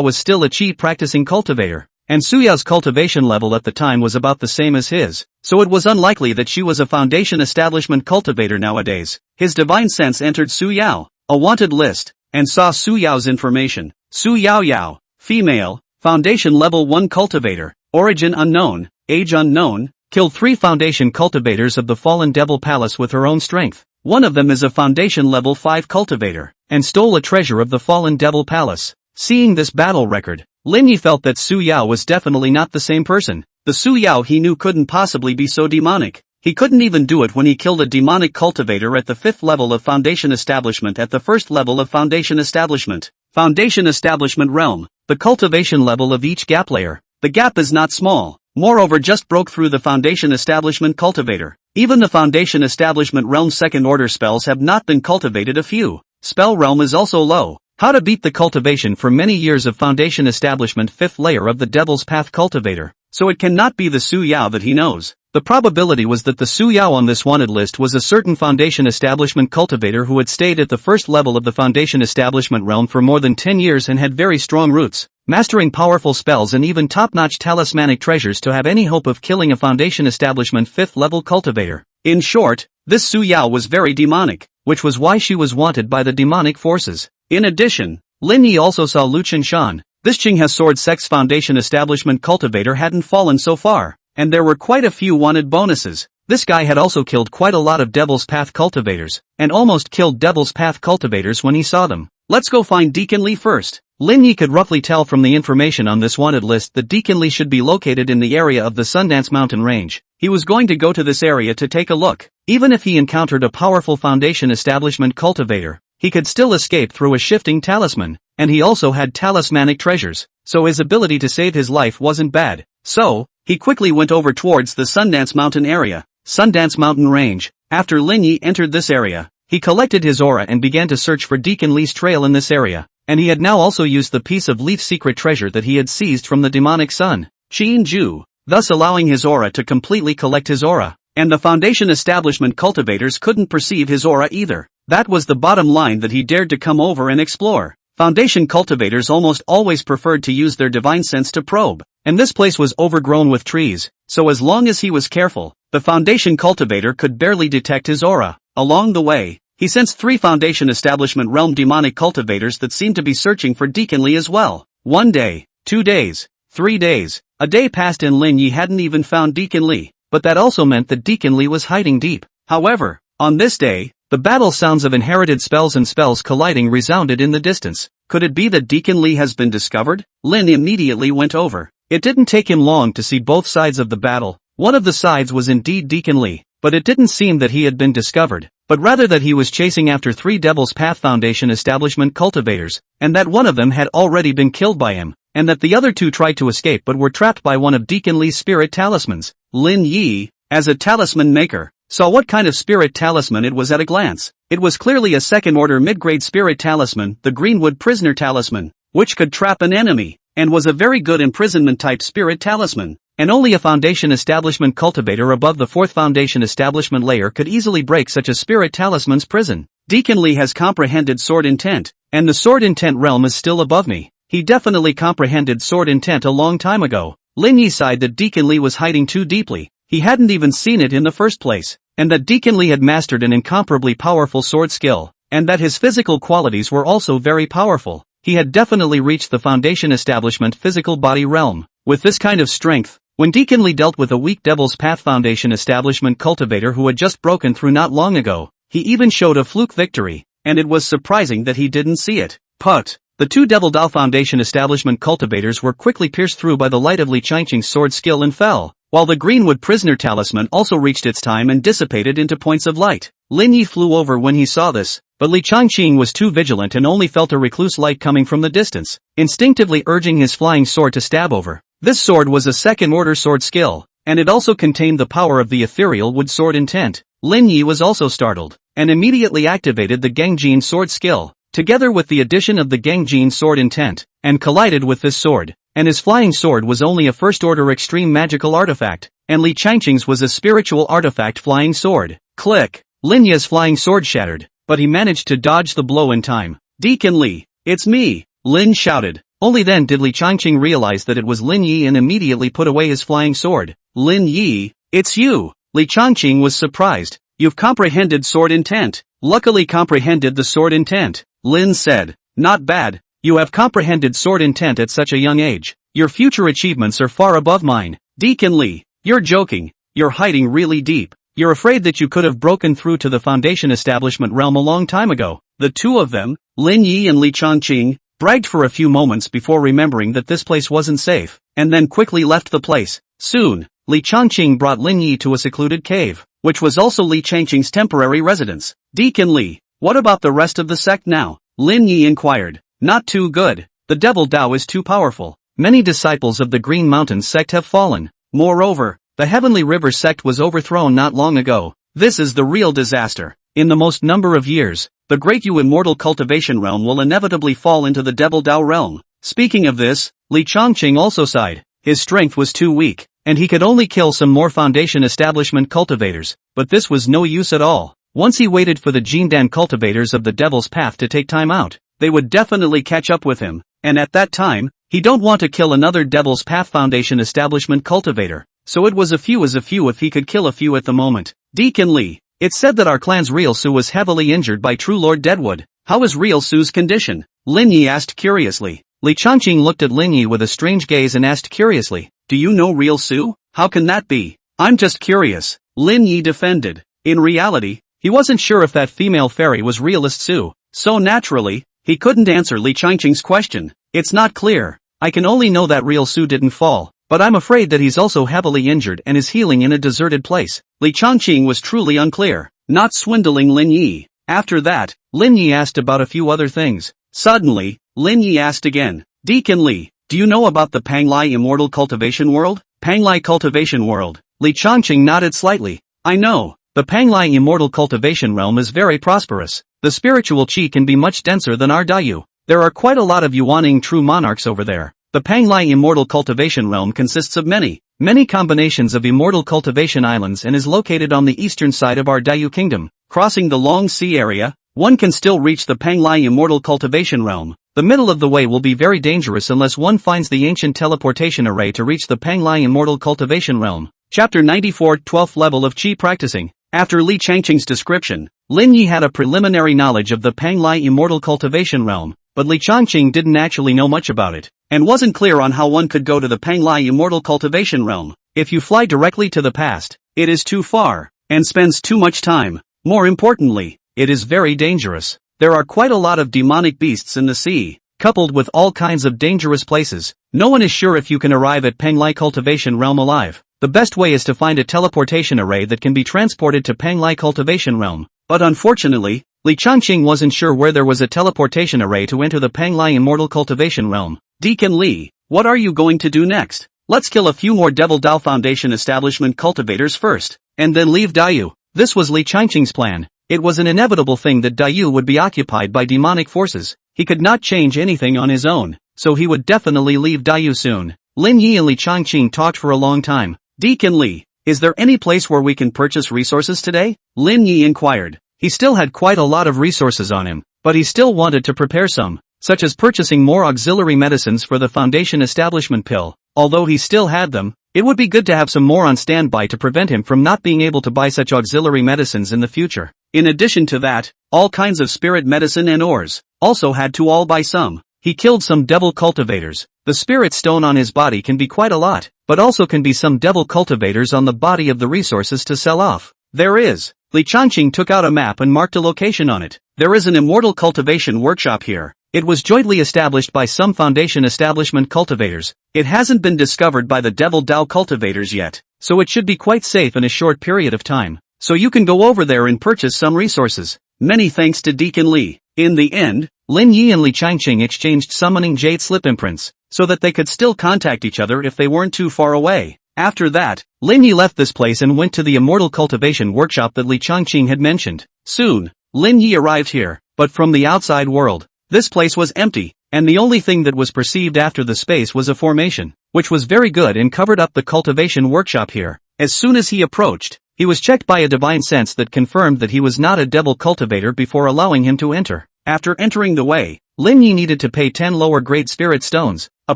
was still a chi practicing cultivator, and Su Yao's cultivation level at the time was about the same as his, so it was unlikely that she was a foundation establishment cultivator nowadays. His divine sense entered Su Yao, a wanted list, and saw Su Yao's information. Su Yao, female, foundation level 1 cultivator, origin unknown, age unknown, killed 3 foundation cultivators of the fallen devil palace with her own strength. One of them is a foundation level 5 cultivator, and stole a treasure of the fallen devil palace. Seeing this battle record, Lin Yi felt that Su Yao was definitely not the same person. The Su Yao he knew couldn't possibly be so demonic. He couldn't even do it when he killed a demonic cultivator at the 5th level of foundation establishment at the 1st level of foundation establishment. Foundation establishment realm, the cultivation level of each gap layer. The gap is not small, moreover just broke through the foundation establishment cultivator. Even the foundation establishment realm second order spells have not been cultivated a few. Spell realm is also low. How to beat the cultivation for many years of foundation establishment 5th layer of the Devil's Path cultivator. So it cannot be the Su Yao that he knows. The probability was that the Su Yao on this wanted list was a certain foundation establishment cultivator who had stayed at the 1st level of the foundation establishment realm for more than 10 years and had very strong roots, mastering powerful spells and even top-notch talismanic treasures to have any hope of killing a foundation establishment 5th level cultivator. In short, this Su Yao was very demonic, which was why she was wanted by the demonic forces. In addition, Lin Yi also saw Lu Qingshan. This Qing Sword Sex Foundation Establishment cultivator hadn't fallen so far, and there were quite a few wanted bonuses. This guy had also killed quite a lot of Devil's Path cultivators, and almost killed Devil's Path cultivators when he saw them. Let's go find Deacon Li first. Lin Yi could roughly tell from the information on this wanted list that Deacon Li should be located in the area of the Sundance Mountain Range. He was going to go to this area to take a look. Even if he encountered a powerful foundation establishment cultivator, he could still escape through a shifting talisman, and he also had talismanic treasures, so his ability to save his life wasn't bad. So, he quickly went over towards the Sundance Mountain area, Sundance Mountain Range. After Lin Yi entered this area, he collected his aura and began to search for Deacon Li's trail in this area, and he had now also used the piece of leaf secret treasure that he had seized from the demonic sun, Qin Ju, thus allowing his aura to completely collect his aura, and the foundation establishment cultivators couldn't perceive his aura either. That was the bottom line that he dared to come over and explore. Foundation cultivators almost always preferred to use their divine sense to probe, and this place was overgrown with trees, so as long as he was careful, the foundation cultivator could barely detect his aura. Along the way, he sensed 3 foundation establishment realm demonic cultivators that seemed to be searching for Deacon Li as well. 1 day, 2 days, 3 days, a day passed and Lin Yi hadn't even found Deacon Li, but that also meant that Deacon Li was hiding deep. However, on this day, the battle sounds of inherited spells and spells colliding resounded in the distance. Could it be that Deacon Li has been discovered? Lin immediately went over. It didn't take him long to see both sides of the battle. One of the sides was indeed Deacon Li, but it didn't seem that he had been discovered, but rather that he was chasing after 3 Devil's Path Foundation establishment cultivators, and that one of them had already been killed by him, and that the other 2 tried to escape but were trapped by one of Deacon Li's spirit talismans. Lin Yi, as a talisman maker, saw what kind of spirit talisman it was at a glance. It was clearly a second-order mid-grade spirit talisman, the Greenwood Prisoner Talisman, which could trap an enemy, and was a very good imprisonment-type spirit talisman, and only a foundation establishment cultivator above the 4th foundation establishment layer could easily break such a spirit talisman's prison. Deacon Li has comprehended sword intent, and the sword intent realm is still above me. He definitely comprehended sword intent a long time ago. Lin Yi sighed that Deacon Li was hiding too deeply. He hadn't even seen it in the first place, and that Deacon Li had mastered an incomparably powerful sword skill, and that his physical qualities were also very powerful. He had definitely reached the foundation establishment physical body realm. With this kind of strength, when Deacon Li dealt with a weak Devil's Path Foundation establishment cultivator who had just broken through not long ago, he even showed a fluke victory, and it was surprising that he didn't see it. But the 2 Devil Dao Foundation establishment cultivators were quickly pierced through by the light of Li Changqing's sword skill and fell, while the Greenwood Prisoner Talisman also reached its time and dissipated into points of light. Lin Yi flew over when he saw this, but Li Changqing was too vigilant and only felt a recluse light coming from the distance, instinctively urging his flying sword to stab over. This sword was a second-order sword skill, and it also contained the power of the ethereal wood sword intent. Lin Yi was also startled, and immediately activated the Gengjin sword skill, together with the addition of the Gengjin sword intent, and collided with this sword. And his flying sword was only a first-order extreme magical artifact, and Li Changqing's was a spiritual artifact flying sword. Click! Lin Yi's flying sword shattered, but he managed to dodge the blow in time. "Deacon Li, it's me," Lin shouted. Only then did Li Changqing realize that it was Lin Yi and immediately put away his flying sword. "Lin Yi, it's you." Li Changqing was surprised. "You've comprehended sword intent." "Luckily comprehended the sword intent," Lin said. "Not bad. You have comprehended sword intent at such a young age. Your future achievements are far above mine." "Deacon Li, you're joking. You're hiding really deep. You're afraid that you could have broken through to the Foundation establishment realm a long time ago." The two of them, Lin Yi and Li Changqing, bragged for a few moments before remembering that this place wasn't safe, and then quickly left the place. Soon, Li Changqing brought Lin Yi to a secluded cave, which was also Li Changqing's temporary residence. "Deacon Li, what about the rest of the sect now?" Lin Yi inquired. "Not too good. The Devil Dao is too powerful. Many disciples of the Green Mountain sect have fallen. Moreover, the Heavenly River sect was overthrown not long ago. This is the real disaster. In the most number of years, the Great Yu Immortal Cultivation Realm will inevitably fall into the Devil Dao realm." Speaking of this, Li Changqing also sighed. His strength was too weak, and he could only kill some more Foundation establishment cultivators, but this was no use at all. Once he waited for the Jindan cultivators of the Devil's Path to take time out, they would definitely catch up with him, and at that time, he don't want to kill another Devil's Path Foundation establishment cultivator, so it was a few if he could kill a few at the moment. "Deacon Li, it's said that our clan's Real Su was heavily injured by True Lord Deadwood. How is Real Su's condition?" Lin Yi asked curiously. Li Changqing looked at Lin Yi with a strange gaze and asked curiously, "Do you know Real Su? How can that be?" "I'm just curious," Lin Yi defended. In reality, he wasn't sure if that female fairy was Realist Su, so naturally, he couldn't answer Li Changqing's question. "It's not clear. I can only know that Real Su didn't fall, but I'm afraid that he's also heavily injured and is healing in a deserted place." Li Changqing was truly unclear, not swindling Lin Yi. After that, Lin Yi asked about a few other things. Suddenly, Lin Yi asked again, "Deacon Li, do you know about the Panglai Immortal Cultivation World?" "Panglai Cultivation World." Li Changqing nodded slightly. "I know. The Panglai Immortal Cultivation Realm is very prosperous. The spiritual chi can be much denser than our Dayu. There are quite a lot of Yuaning true monarchs over there. The Panglai Immortal Cultivation Realm consists of many combinations of immortal cultivation islands and is located on the eastern side of our Dayu Kingdom. Crossing the long sea area, one can still reach the Panglai Immortal Cultivation Realm. The middle of the way will be very dangerous unless one finds the ancient teleportation array to reach the Panglai Immortal Cultivation Realm." Chapter 94, 12th Level of Qi Practicing. After Li Changqing's description, Lin Yi had a preliminary knowledge of the Panglai Immortal Cultivation Realm, but Li Changqing didn't actually know much about it, and wasn't clear on how one could go to the Panglai Immortal Cultivation Realm. If you fly directly to the past, it is too far, and spends too much time. More importantly, it is very dangerous. There are quite a lot of demonic beasts in the sea, coupled with all kinds of dangerous places. No one is sure if you can arrive at Panglai Cultivation Realm alive. The best way is to find a teleportation array that can be transported to Panglai Cultivation Realm. But unfortunately, Li Changqing wasn't sure where there was a teleportation array to enter the Panglai Immortal Cultivation Realm. "Deacon Li, what are you going to do next?" "Let's kill a few more Devil Dao Foundation establishment cultivators first, and then leave Dayu." This was Li Changqing's plan. It was an inevitable thing that Dayu would be occupied by demonic forces. He could not change anything on his own, so he would definitely leave Dayu soon. Lin Yi and Li Changqing talked for a long time. "Deacon Li, is there any place where we can purchase resources today?" Lin Yi inquired. He still had quite a lot of resources on him, but he still wanted to prepare some, such as purchasing more auxiliary medicines for the Foundation Establishment Pill. Although he still had them, it would be good to have some more on standby to prevent him from not being able to buy such auxiliary medicines in the future. In addition to that, all kinds of spirit medicine and ores also had to all buy some. He killed some devil cultivators. The spirit stone on his body can be quite a lot, but also can be some devil cultivators on the body of the resources to sell off. There is. Li Changqing took out a map and marked a location on it. There is an immortal cultivation workshop here. It was jointly established by some Foundation establishment cultivators. It hasn't been discovered by the Devil Dao cultivators yet, so it should be quite safe in a short period of time. So you can go over there and purchase some resources. Many thanks to Deacon Li. In the end, Lin Yi and Li Changqing exchanged summoning jade slip imprints, so that they could still contact each other if they weren't too far away. After that, Lin Yi left this place and went to the immortal cultivation workshop that Li Changqing had mentioned. Soon, Lin Yi arrived here, but from the outside world, this place was empty, and the only thing that was perceived after the space was a formation, which was very good and covered up the cultivation workshop here. As soon as he approached, He was checked by a divine sense that confirmed that he was not a devil cultivator before allowing him to enter. After entering the way, Lin Yi needed to pay 10 lower-grade spirit stones, a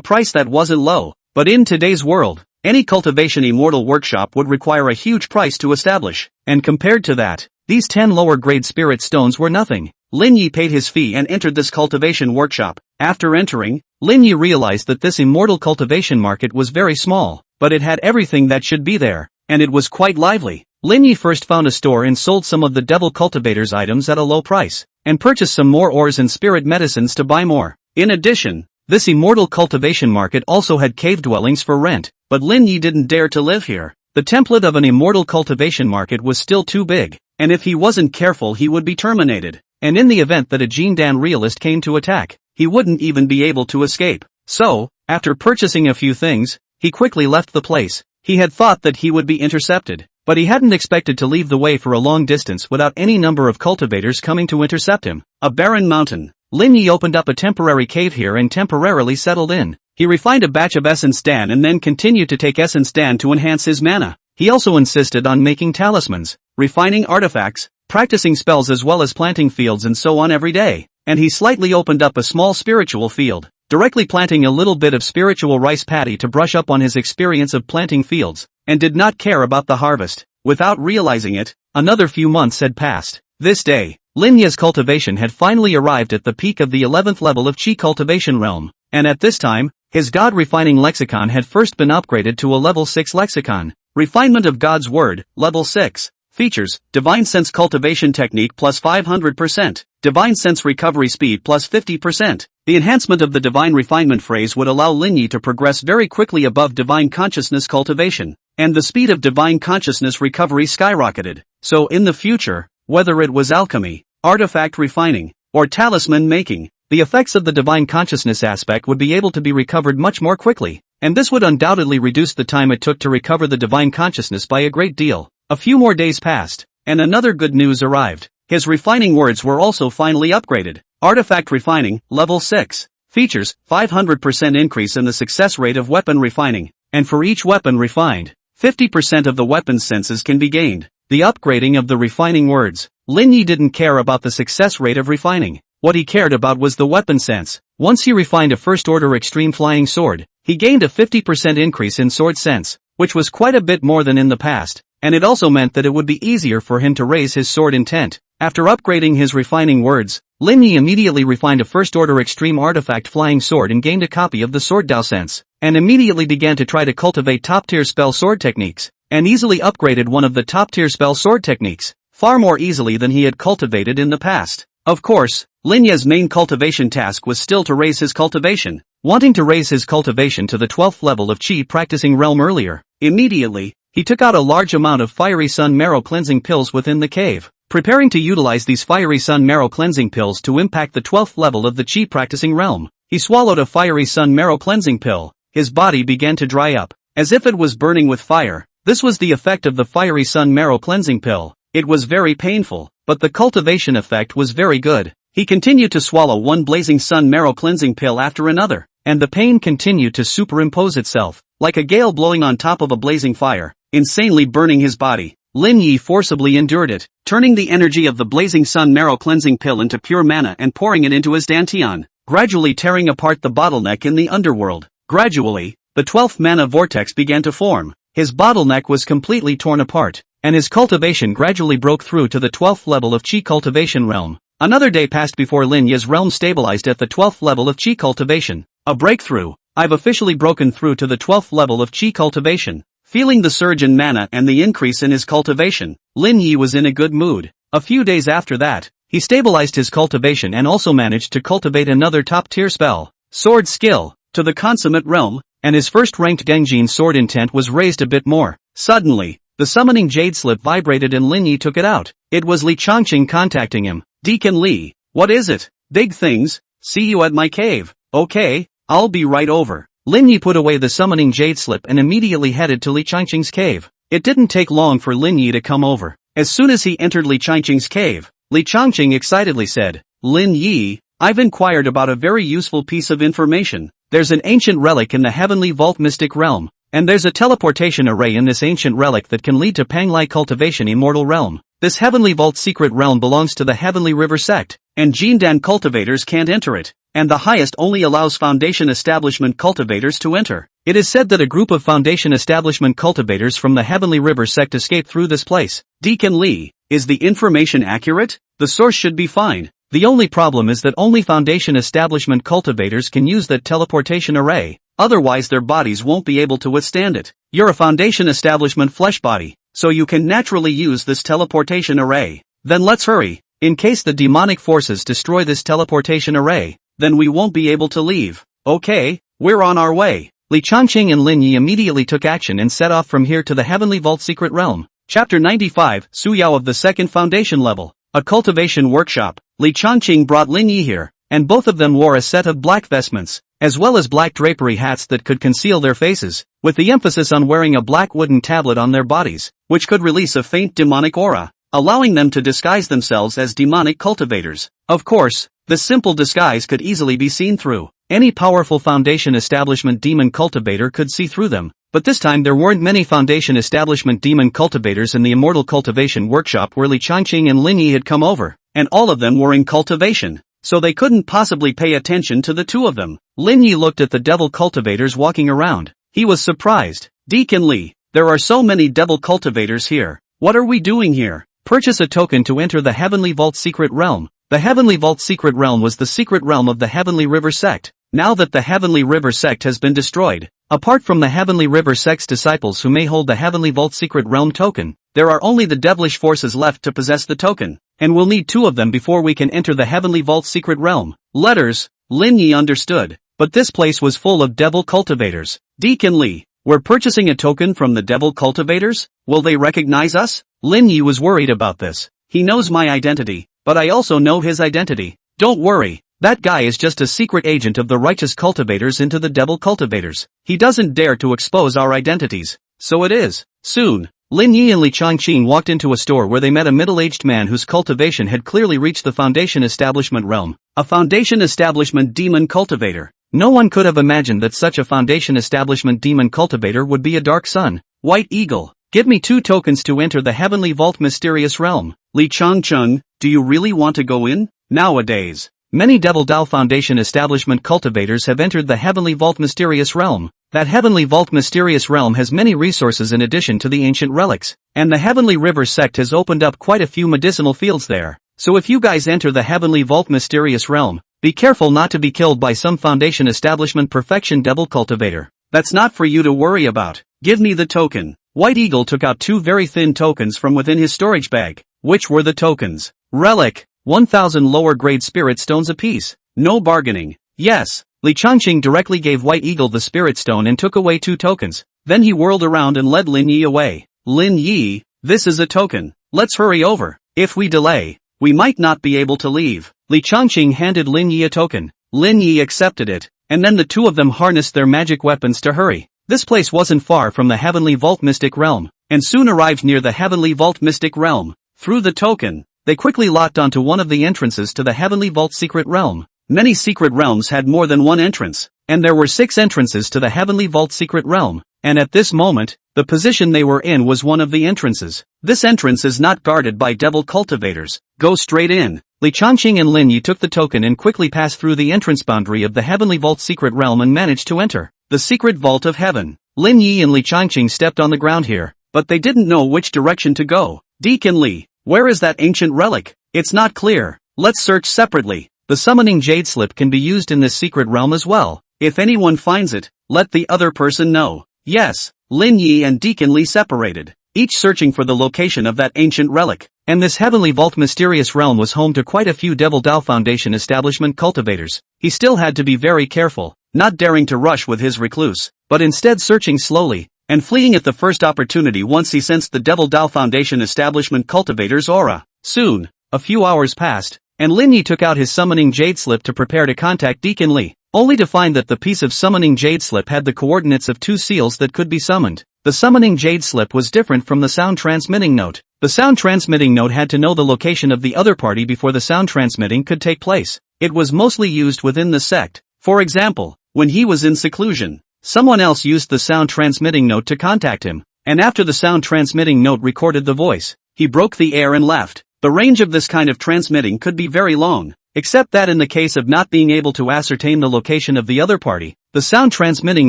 price that wasn't low. But in today's world, any cultivation immortal workshop would require a huge price to establish, and compared to that, these 10 lower-grade spirit stones were nothing. Lin Yi paid his fee and entered this cultivation workshop. After entering, Lin Yi realized that this immortal cultivation market was very small, but it had everything that should be there, and it was quite lively. Lin Yi first found a store and sold some of the devil cultivator's items at a low price, and purchased some more ores and spirit medicines to buy more. In addition, this immortal cultivation market also had cave dwellings for rent, but Lin Yi didn't dare to live here. The template of an immortal cultivation market was still too big, and if he wasn't careful he would be terminated. And in the event that a Jindan realist came to attack, he wouldn't even be able to escape. So, after purchasing a few things, he quickly left the place. He had thought that he would be intercepted, but he hadn't expected to leave the way for a long distance without any number of cultivators coming to intercept him. A barren mountain. Lin Yi opened up a temporary cave here and temporarily settled in. He refined a batch of essence dan and then continued to take essence dan to enhance his mana. He also insisted on making talismans, refining artifacts, practicing spells as well as planting fields and so on every day. And he slightly opened up a small spiritual field, directly planting a little bit of spiritual rice paddy to brush up on his experience of planting fields, and did not care about the harvest. Without realizing it, another few months had passed. This day, Lin Yi's cultivation had finally arrived at the peak of the 11th level of Qi cultivation realm, and at this time, his God refining lexicon had first been upgraded to a level 6 lexicon. Refinement of God's Word, level 6. Features: Divine Sense Cultivation Technique plus 500%, Divine Sense Recovery Speed plus 50%. The enhancement of the Divine Refinement phrase would allow Lin Yi to progress very quickly above Divine Consciousness cultivation, and the speed of Divine Consciousness recovery skyrocketed. So in the future, whether it was alchemy, artifact refining, or talisman making, the effects of the Divine Consciousness aspect would be able to be recovered much more quickly, and this would undoubtedly reduce the time it took to recover the Divine Consciousness by a great deal. A few more days passed, and another good news arrived. His refining words were also finally upgraded. Artifact refining, level 6. Features: 500% increase in the success rate of weapon refining, and for each weapon refined, 50% of the weapon's senses can be gained. The upgrading of the refining words. Lin Yi didn't care about the success rate of refining. What he cared about was the weapon sense. Once he refined a first-order extreme flying sword, he gained a 50% increase in sword sense, which was quite a bit more than in the past. And it also meant that it would be easier for him to raise his sword intent. After upgrading his refining words, Lin Yi immediately refined a first-order extreme artifact flying sword and gained a copy of the sword Dao sense, and immediately began to try to cultivate top-tier spell sword techniques, and easily upgraded one of the top-tier spell sword techniques, far more easily than he had cultivated in the past. Of course, Lin Yi's main cultivation task was still to raise his cultivation, wanting to raise his cultivation to the 12th level of Qi practicing realm earlier. Immediately, he took out a large amount of fiery sun marrow cleansing pills within the cave, preparing to utilize these fiery sun marrow cleansing pills to impact the 12th level of the Qi practicing realm. He swallowed a fiery sun marrow cleansing pill. His body began to dry up, as if it was burning with fire. This was the effect of the fiery sun marrow cleansing pill. It was very painful, but the cultivation effect was very good. He continued to swallow one blazing sun marrow cleansing pill after another, and the pain continued to superimpose itself, like a gale blowing on top of a blazing fire, insanely burning his body. Lin Yi forcibly endured it, turning the energy of the blazing sun marrow cleansing pill into pure mana and pouring it into his dantian, gradually tearing apart the bottleneck in the underworld. Gradually, the 12th mana vortex began to form. His bottleneck was completely torn apart, and his cultivation gradually broke through to the 12th level of Qi cultivation realm. Another day passed before Lin Yi's realm stabilized at the 12th level of Qi cultivation. A breakthrough. I've officially broken through to the 12th level of Qi cultivation. Feeling the surge in mana and the increase in his cultivation, Lin Yi was in a good mood. A few days after that, he stabilized his cultivation and also managed to cultivate another top-tier spell, Sword Skill, to the consummate realm, and his first-ranked Genjin sword intent was raised a bit more. Suddenly, the summoning jade slip vibrated and Lin Yi took it out. It was Li Changqing contacting him. Deacon Li, what is it? Big things. See you at my cave. Okay, I'll be right over. Lin Yi put away the summoning jade slip and immediately headed to Li Changqing's cave. It didn't take long for Lin Yi to come over. As soon as he entered Li Changqing's cave, Li Changqing excitedly said, Lin Yi, I've inquired about a very useful piece of information. There's an ancient relic in the Heavenly Vault Mystic Realm. And there's a teleportation array in this ancient relic that can lead to Panglai cultivation immortal realm. This Heavenly Vault secret realm belongs to the Heavenly River sect, and Jindan cultivators can't enter it, and the highest only allows Foundation Establishment cultivators to enter. It is said that a group of Foundation Establishment cultivators from the Heavenly River sect escaped through this place. Deacon Lee, is the information accurate? The source should be fine. The only problem is that only Foundation Establishment cultivators can use that teleportation array, otherwise their bodies won't be able to withstand it. You're a Foundation Establishment flesh body, so you can naturally use this teleportation array. Then let's hurry. In case the demonic forces destroy this teleportation array, then we won't be able to leave. Okay, we're on our way. Li Changqing and Lin Yi immediately took action and set off from here to the Heavenly Vault secret realm. Chapter 95, Su Yao of the second foundation level. A cultivation workshop. Li Changqing brought Lin Yi here, and both of them wore a set of black vestments, as well as black drapery hats that could conceal their faces, with the emphasis on wearing a black wooden tablet on their bodies, which could release a faint demonic aura, allowing them to disguise themselves as demonic cultivators. Of course, this simple disguise could easily be seen through. Any powerful Foundation Establishment demon cultivator could see through them, but this time there weren't many Foundation Establishment demon cultivators in the Immortal Cultivation Workshop where Li Changqing and Lin Yi had come over, and all of them were in cultivation, so they couldn't possibly pay attention to the two of them. Lin Yi looked at the devil cultivators walking around. He was surprised. Deacon Lee, there are so many devil cultivators here. What are we doing here? Purchase a token to enter the Heavenly Vault secret realm. The Heavenly Vault secret realm was the secret realm of the Heavenly River sect. Now that the Heavenly River sect has been destroyed, apart from the Heavenly River sect's disciples who may hold the Heavenly Vault secret realm token, there are only the devilish forces left to possess the token, and we'll need two of them before we can enter the Heavenly Vault secret realm. Letters, Lin Yi understood, but this place was full of devil cultivators. Deacon Lee, we're purchasing a token from the devil cultivators? Will they recognize us? Lin Yi was worried about this. He knows my identity, but I also know his identity. Don't worry. That guy is just a secret agent of the righteous cultivators into the devil cultivators. He doesn't dare to expose our identities. So it is. Soon, Lin Yi and Li Changqing walked into a store where they met a middle-aged man whose cultivation had clearly reached the Foundation Establishment realm. A Foundation Establishment demon cultivator. No one could have imagined that such a Foundation Establishment demon cultivator would be a Dark Sun. White Eagle, give me 2 tokens to enter the Heavenly Vault mysterious realm. Li Changqing, do you really want to go in? Nowadays, many Devil Dao Foundation Establishment cultivators have entered the Heavenly Vault mysterious realm. That Heavenly Vault mysterious realm has many resources in addition to the ancient relics, and the Heavenly River sect has opened up quite a few medicinal fields there. So if you guys enter the Heavenly Vault mysterious realm, be careful not to be killed by some Foundation Establishment perfection devil cultivator. That's not for you to worry about. Give me the token. White Eagle took out 2 very thin tokens from within his storage bag. Which were the tokens? Relic, 1,000 lower grade spirit stones apiece. No bargaining. Yes. Li Changqing directly gave White Eagle the spirit stone and took away 2 tokens. Then he whirled around and led Lin Yi away. Lin Yi, this is a token. Let's hurry over. If we delay, we might not be able to leave. Li Changqing handed Lin Yi a token. Lin Yi accepted it, and then the two of them harnessed their magic weapons to hurry. This place wasn't far from the Heavenly Vault Mystic Realm, and soon arrived near the Heavenly Vault Mystic Realm. Through the token, they quickly locked onto one of the entrances to the Heavenly Vault Secret Realm. Many secret realms had more than one entrance, and there were 6 entrances to the Heavenly Vault Secret Realm, and at this moment, the position they were in was one of the entrances. This entrance is not guarded by devil cultivators. Go straight in. Li Changqing and Lin Yi took the token and quickly passed through the entrance boundary of the Heavenly Vault Secret Realm and managed to enter the Secret Vault of Heaven. Lin Yi and Li Changqing stepped on the ground here, but they didn't know which direction to go. Deacon Li, where is that ancient relic? It's not clear. Let's search separately. The summoning jade slip can be used in this secret realm as well. If anyone finds it, let the other person know. Yes, Lin Yi and Deacon Li separated, each searching for the location of that ancient relic. And this Heavenly Vault mysterious realm was home to quite a few Devil Dao Foundation Establishment cultivators. He still had to be very careful, not daring to rush with his recluse, but instead searching slowly, and fleeing at the first opportunity once he sensed the Devil Dao Foundation Establishment cultivator's aura. Soon, a few hours passed, and Lin Yi took out his summoning jade slip to prepare to contact Deacon Li, only to find that the piece of summoning jade slip had the coordinates of 2 seals that could be summoned. The summoning jade slip was different from the sound transmitting note. The sound transmitting note had to know the location of the other party before the sound transmitting could take place. It was mostly used within the sect. For example, when he was in seclusion, someone else used the sound transmitting note to contact him, and after the sound transmitting note recorded the voice, he broke the air and left. The range of this kind of transmitting could be very long, except that in the case of not being able to ascertain the location of the other party, the sound transmitting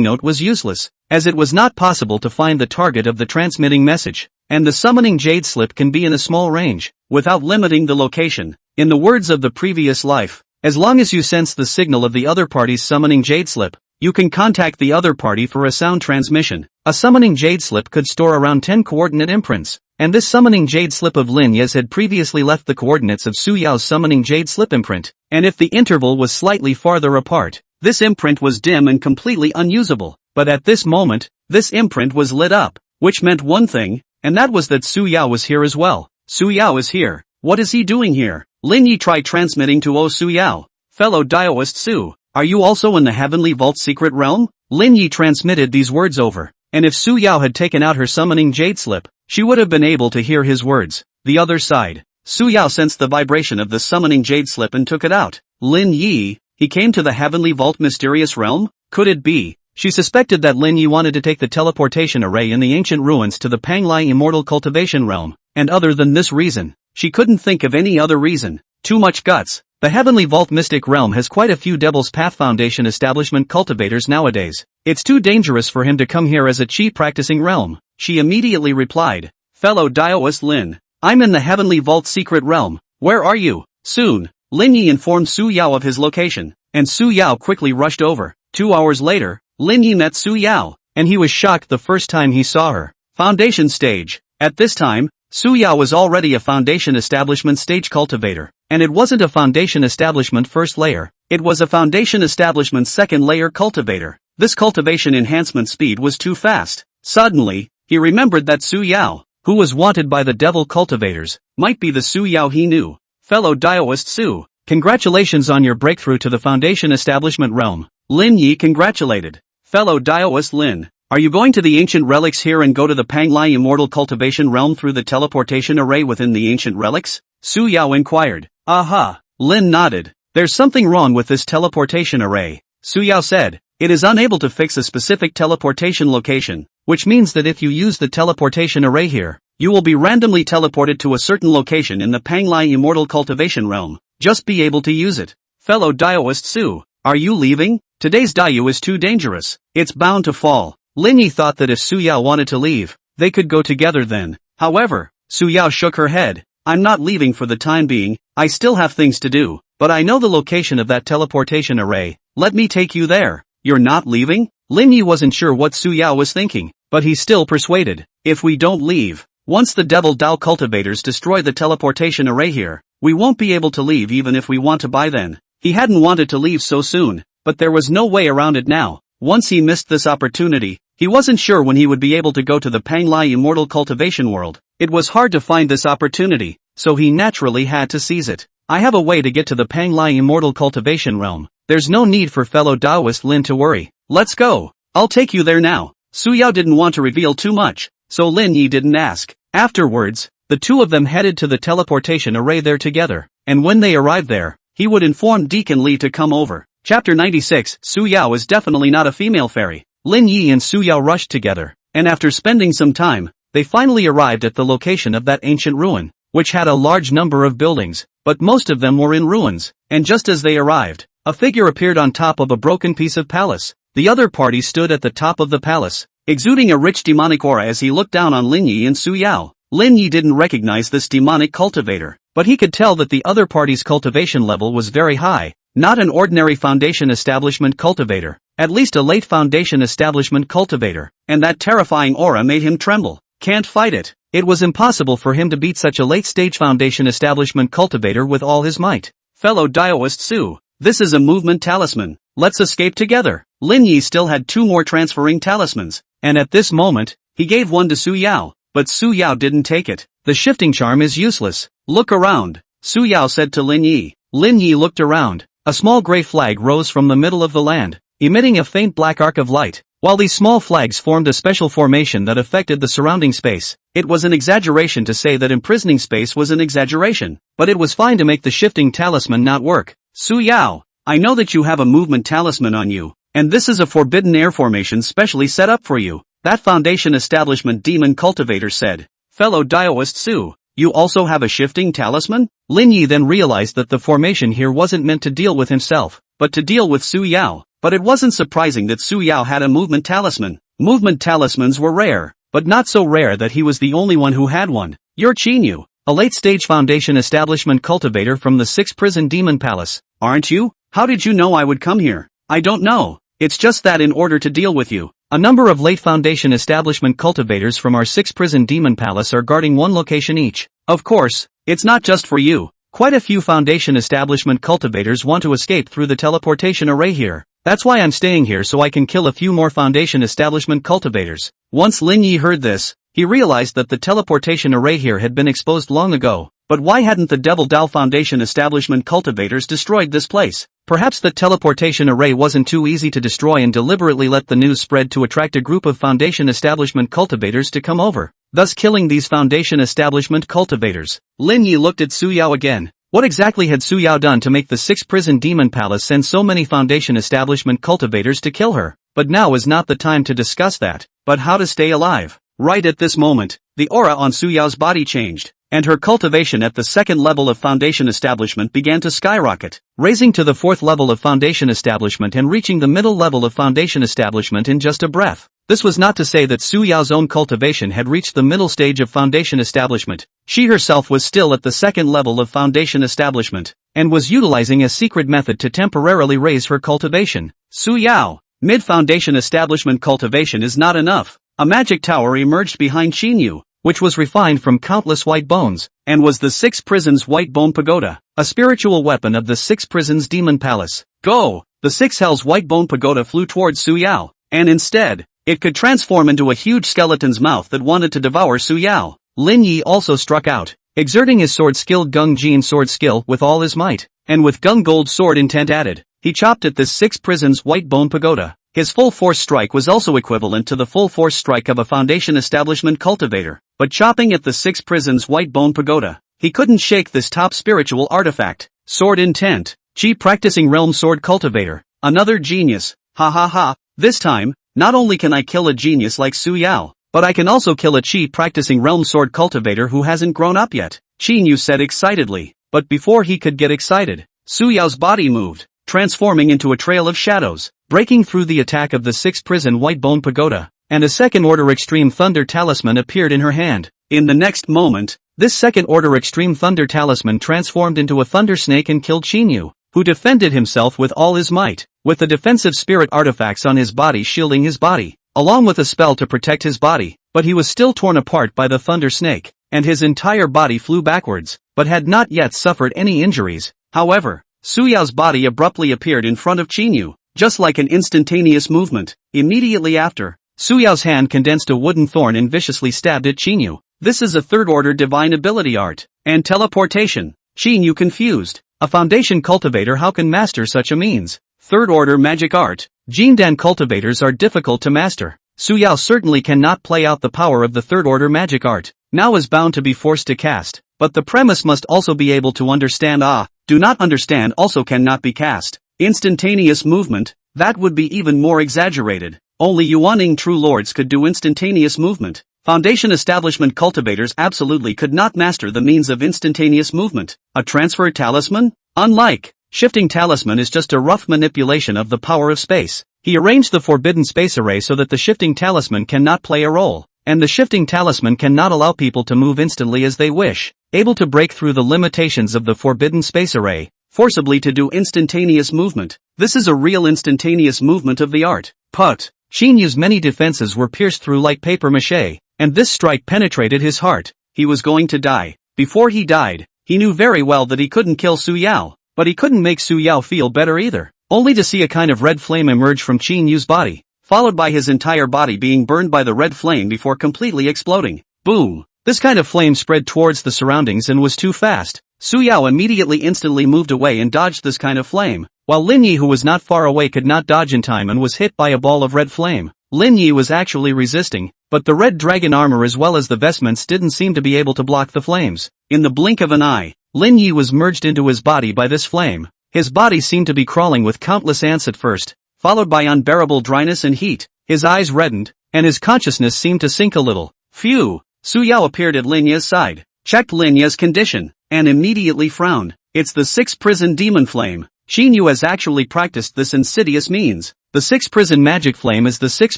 note was useless, as it was not possible to find the target of the transmitting message, and the summoning jade slip can be in a small range, without limiting the location. In the words of the previous life, as long as you sense the signal of the other party's summoning jade slip, you can contact the other party for a sound transmission. A summoning jade slip could store around 10 coordinate imprints, and this summoning jade slip of Lin Yi's had previously left the coordinates of Su Yao's summoning jade slip imprint, and if the interval was slightly farther apart, this imprint was dim and completely unusable. But at this moment, this imprint was lit up, which meant one thing, and that was that Su Yao was here as well. Su Yao is here. What is he doing here? Lin Yi tried transmitting to O Su Yao. Fellow Daoist Su, are you also in the Heavenly Vault secret realm? Lin Yi transmitted these words over, and if Su Yao had taken out her summoning jade slip, she would have been able to hear his words. The other side. Su Yao sensed the vibration of the summoning jade slip and took it out. Lin Yi, he came to the Heavenly Vault mysterious realm? Could it be? She suspected that Lin Yi wanted to take the teleportation array in the ancient ruins to the Panglai immortal cultivation realm, and other than this reason, she couldn't think of any other reason. Too much guts. The Heavenly Vault mystic realm has quite a few Devil's Path Foundation establishment cultivators nowadays. It's too dangerous for him to come here as a chi practicing realm. She immediately replied, fellow Daoist Lin, I'm in the Heavenly Vault secret realm. Where are you? Soon, Lin Yi informed Su Yao of his location, and Su Yao quickly rushed over. 2 hours later, Lin Yi met Su Yao, and he was shocked the first time he saw her. Foundation stage. At this time, Su Yao was already a foundation establishment stage cultivator, and it wasn't a foundation establishment first layer, it was a foundation establishment second layer cultivator. This cultivation enhancement speed was too fast. Suddenly, he remembered that Su Yao, who was wanted by the devil cultivators, might be the Su Yao he knew. Fellow Daoist Su, congratulations on your breakthrough to the foundation establishment realm. Lin Yi congratulated. Fellow Daoist Lin, are you going to the ancient relics here and go to the Panglai immortal cultivation realm through the teleportation array within the ancient relics? Su Yao inquired. Aha. Lin nodded. There's something wrong with this teleportation array. Su Yao said, it is unable to fix a specific teleportation location, which means that if you use the teleportation array here, you will be randomly teleported to a certain location in the Panglai immortal cultivation realm. Just be able to use it. Fellow Daoist Su, are you leaving? Today's Daiyu is too dangerous. It's bound to fall. Lin Yi thought that if Su Yao wanted to leave, they could go together then. However, Su Yao shook her head. I'm not leaving for the time being, I still have things to do, but I know the location of that teleportation array. Let me take you there. You're not leaving? Lin Yi wasn't sure what Su Yao was thinking, but he still persuaded. If we don't leave, once the Devil Dao cultivators destroy the teleportation array here, we won't be able to leave even if we want to buy then. He hadn't wanted to leave so soon, but there was no way around it now. Once he missed this opportunity, he wasn't sure when he would be able to go to the Panglai immortal cultivation world. It was hard to find this opportunity, so he naturally had to seize it. I have a way to get to the Panglai immortal cultivation realm. There's no need for fellow Daoist Lin to worry. Let's go. I'll take you there now. Su Yao didn't want to reveal too much, so Lin Yi didn't ask. Afterwards, the two of them headed to the teleportation array there together, and when they arrived there, he would inform Deacon Li to come over. Chapter 96. Su Yao is definitely not a female fairy. Lin Yi and Su Yao rushed together, and after spending some time, they finally arrived at the location of that ancient ruin, which had a large number of buildings, but most of them were in ruins, and just as they arrived, a figure appeared on top of a broken piece of palace. The other party stood at the top of the palace, exuding a rich demonic aura as he looked down on Lin Yi and Su Yao. Lin Yi didn't recognize this demonic cultivator, but he could tell that the other party's cultivation level was very high. Not an ordinary foundation establishment cultivator, at least a late foundation establishment cultivator, and that terrifying aura made him tremble. Can't fight it. It was impossible for him to beat such a late-stage foundation establishment cultivator with all his might. Fellow Daoist Su, this is a movement talisman. Let's escape together. Lin Yi still had 2 more transferring talismans, and at this moment, he gave one to Su Yao, but Su Yao didn't take it. The shifting charm is useless. Look around, Su Yao said to Lin Yi. Lin Yi looked around. A small gray flag rose from the middle of the land, emitting a faint black arc of light. While these small flags formed a special formation that affected the surrounding space, it was an exaggeration to say that imprisoning space was an exaggeration, but it was fine to make the shifting talisman not work. Su Yao, I know that you have a movement talisman on you, and this is a forbidden air formation specially set up for you, that foundation establishment demon cultivator said. Fellow Daoist Su, you also have a shifting talisman? Lin Yi then realized that the formation here wasn't meant to deal with himself, but to deal with Su Yao. But it wasn't surprising that Su Yao had a movement talisman. Movement talismans were rare, but not so rare that he was the only one who had one. You're Chinyu, a late-stage foundation establishment cultivator from the 6th Prison Demon Palace, aren't you? How did you know I would come here? I don't know. It's just that in order to deal with you, a number of late foundation establishment cultivators from our 6th Prison Demon Palace are guarding one location each. Of course, it's not just for you. Quite a few foundation establishment cultivators want to escape through the teleportation array here. That's why I'm staying here so I can kill a few more foundation establishment cultivators. Once Lin Yi heard this, he realized that the teleportation array here had been exposed long ago. But why hadn't the Devil Dao Foundation establishment cultivators destroyed this place? Perhaps the teleportation array wasn't too easy to destroy and deliberately let the news spread to attract a group of foundation establishment cultivators to come over, thus killing these foundation establishment cultivators. Lin Yi looked at Su Yao again. What exactly had Su Yao done to make the 6th Prison Demon Palace send so many foundation establishment cultivators to kill her? But now is not the time to discuss that, but how to stay alive. Right at this moment, the aura on Su Yao's body changed, and her cultivation at the 2nd level of foundation establishment began to skyrocket, raising to the 4th level of foundation establishment and reaching the middle level of foundation establishment in just a breath. This was not to say that Su Yao's own cultivation had reached the middle stage of foundation establishment. She herself was still at the 2nd level of foundation establishment, and was utilizing a secret method to temporarily raise her cultivation. Su Yao, mid-foundation establishment cultivation is not enough. A magic tower emerged behind Chinyu, which was refined from countless white bones, and was the 6th Prison's White Bone Pagoda, a spiritual weapon of the 6th Prison's Demon Palace. Go! The 6 Hell's White Bone Pagoda flew towards Su Yao, and instead, it could transform into a huge skeleton's mouth that wanted to devour Su Yao. Lin Yi also struck out, exerting his sword skill Gung Jin sword skill with all his might, and with Gung Gold sword intent added, he chopped at this 6th Prison's White Bone Pagoda. His full force strike was also equivalent to the full force strike of a foundation establishment cultivator, but chopping at the 6th Prison's White Bone Pagoda, he couldn't shake this top spiritual artifact. Sword intent, Chi practicing realm sword cultivator, another genius, ha ha ha. This time, not only can I kill a genius like Su Yao, but I can also kill a Chi practicing realm sword cultivator who hasn't grown up yet, Chinyu said excitedly. But before he could get excited, Su Yao's body moved, transforming into a trail of shadows, breaking through the attack of the 6th Prison White Bone Pagoda, and a second-order Extreme Thunder Talisman appeared in her hand. In the next moment, this second-order Extreme Thunder Talisman transformed into a Thunder Snake and killed Chinyu, who defended himself with all his might, with the defensive spirit artifacts on his body shielding his body, along with a spell to protect his body, but he was still torn apart by the Thunder Snake, and his entire body flew backwards, but had not yet suffered any injuries. However, Su Yao's body abruptly appeared in front of Chinyu, just like an instantaneous movement. Immediately after, Su Yao's hand condensed a wooden thorn and viciously stabbed at Chinyu. This is a third-order divine ability art, and teleportation. Chinyu confused. A foundation cultivator how can master such a means? Third-order magic art. Jindan cultivators are difficult to master. Su Yao certainly cannot play out the power of the third-order magic art. Now is bound to be forced to cast, but the premise must also be able to understand. Do not understand also cannot be cast. Instantaneous movement, that would be even more exaggerated. Only Yuaning true lords could do instantaneous movement. Foundation establishment cultivators absolutely could not master the means of instantaneous movement. A transfer talisman? Unlike, shifting talisman is just a rough manipulation of the power of space. He arranged the forbidden space array so that the shifting talisman cannot play a role, and the shifting talisman cannot allow people to move instantly as they wish, able to break through the limitations of the forbidden space array, forcibly to do instantaneous movement. This is a real instantaneous movement of the art. But Chinyu's many defenses were pierced through like paper mache, and this strike penetrated his heart. He was going to die. Before he died, he knew very well that he couldn't kill Su Yao, but he couldn't make Su Yao feel better either, only to see a kind of red flame emerge from Chinyu's body, followed by his entire body being burned by the red flame before completely exploding. Boom! This kind of flame spread towards the surroundings and was too fast. Su Yao instantly moved away and dodged this kind of flame, while Lin Yi, who was not far away, could not dodge in time and was hit by a ball of red flame. Lin Yi was actually resisting, but the red dragon armor as well as the vestments didn't seem to be able to block the flames. In the blink of an eye, Lin Yi was merged into his body by this flame. His body seemed to be crawling with countless ants at first, followed by unbearable dryness and heat. His eyes reddened, and his consciousness seemed to sink a little. Phew! Su Yao appeared at Lin Ye's side, checked Lin Ye's condition, and immediately frowned. It's the 6 prison demon flame. Xin Yu has actually practiced this insidious means. The 6 prison magic flame is the 6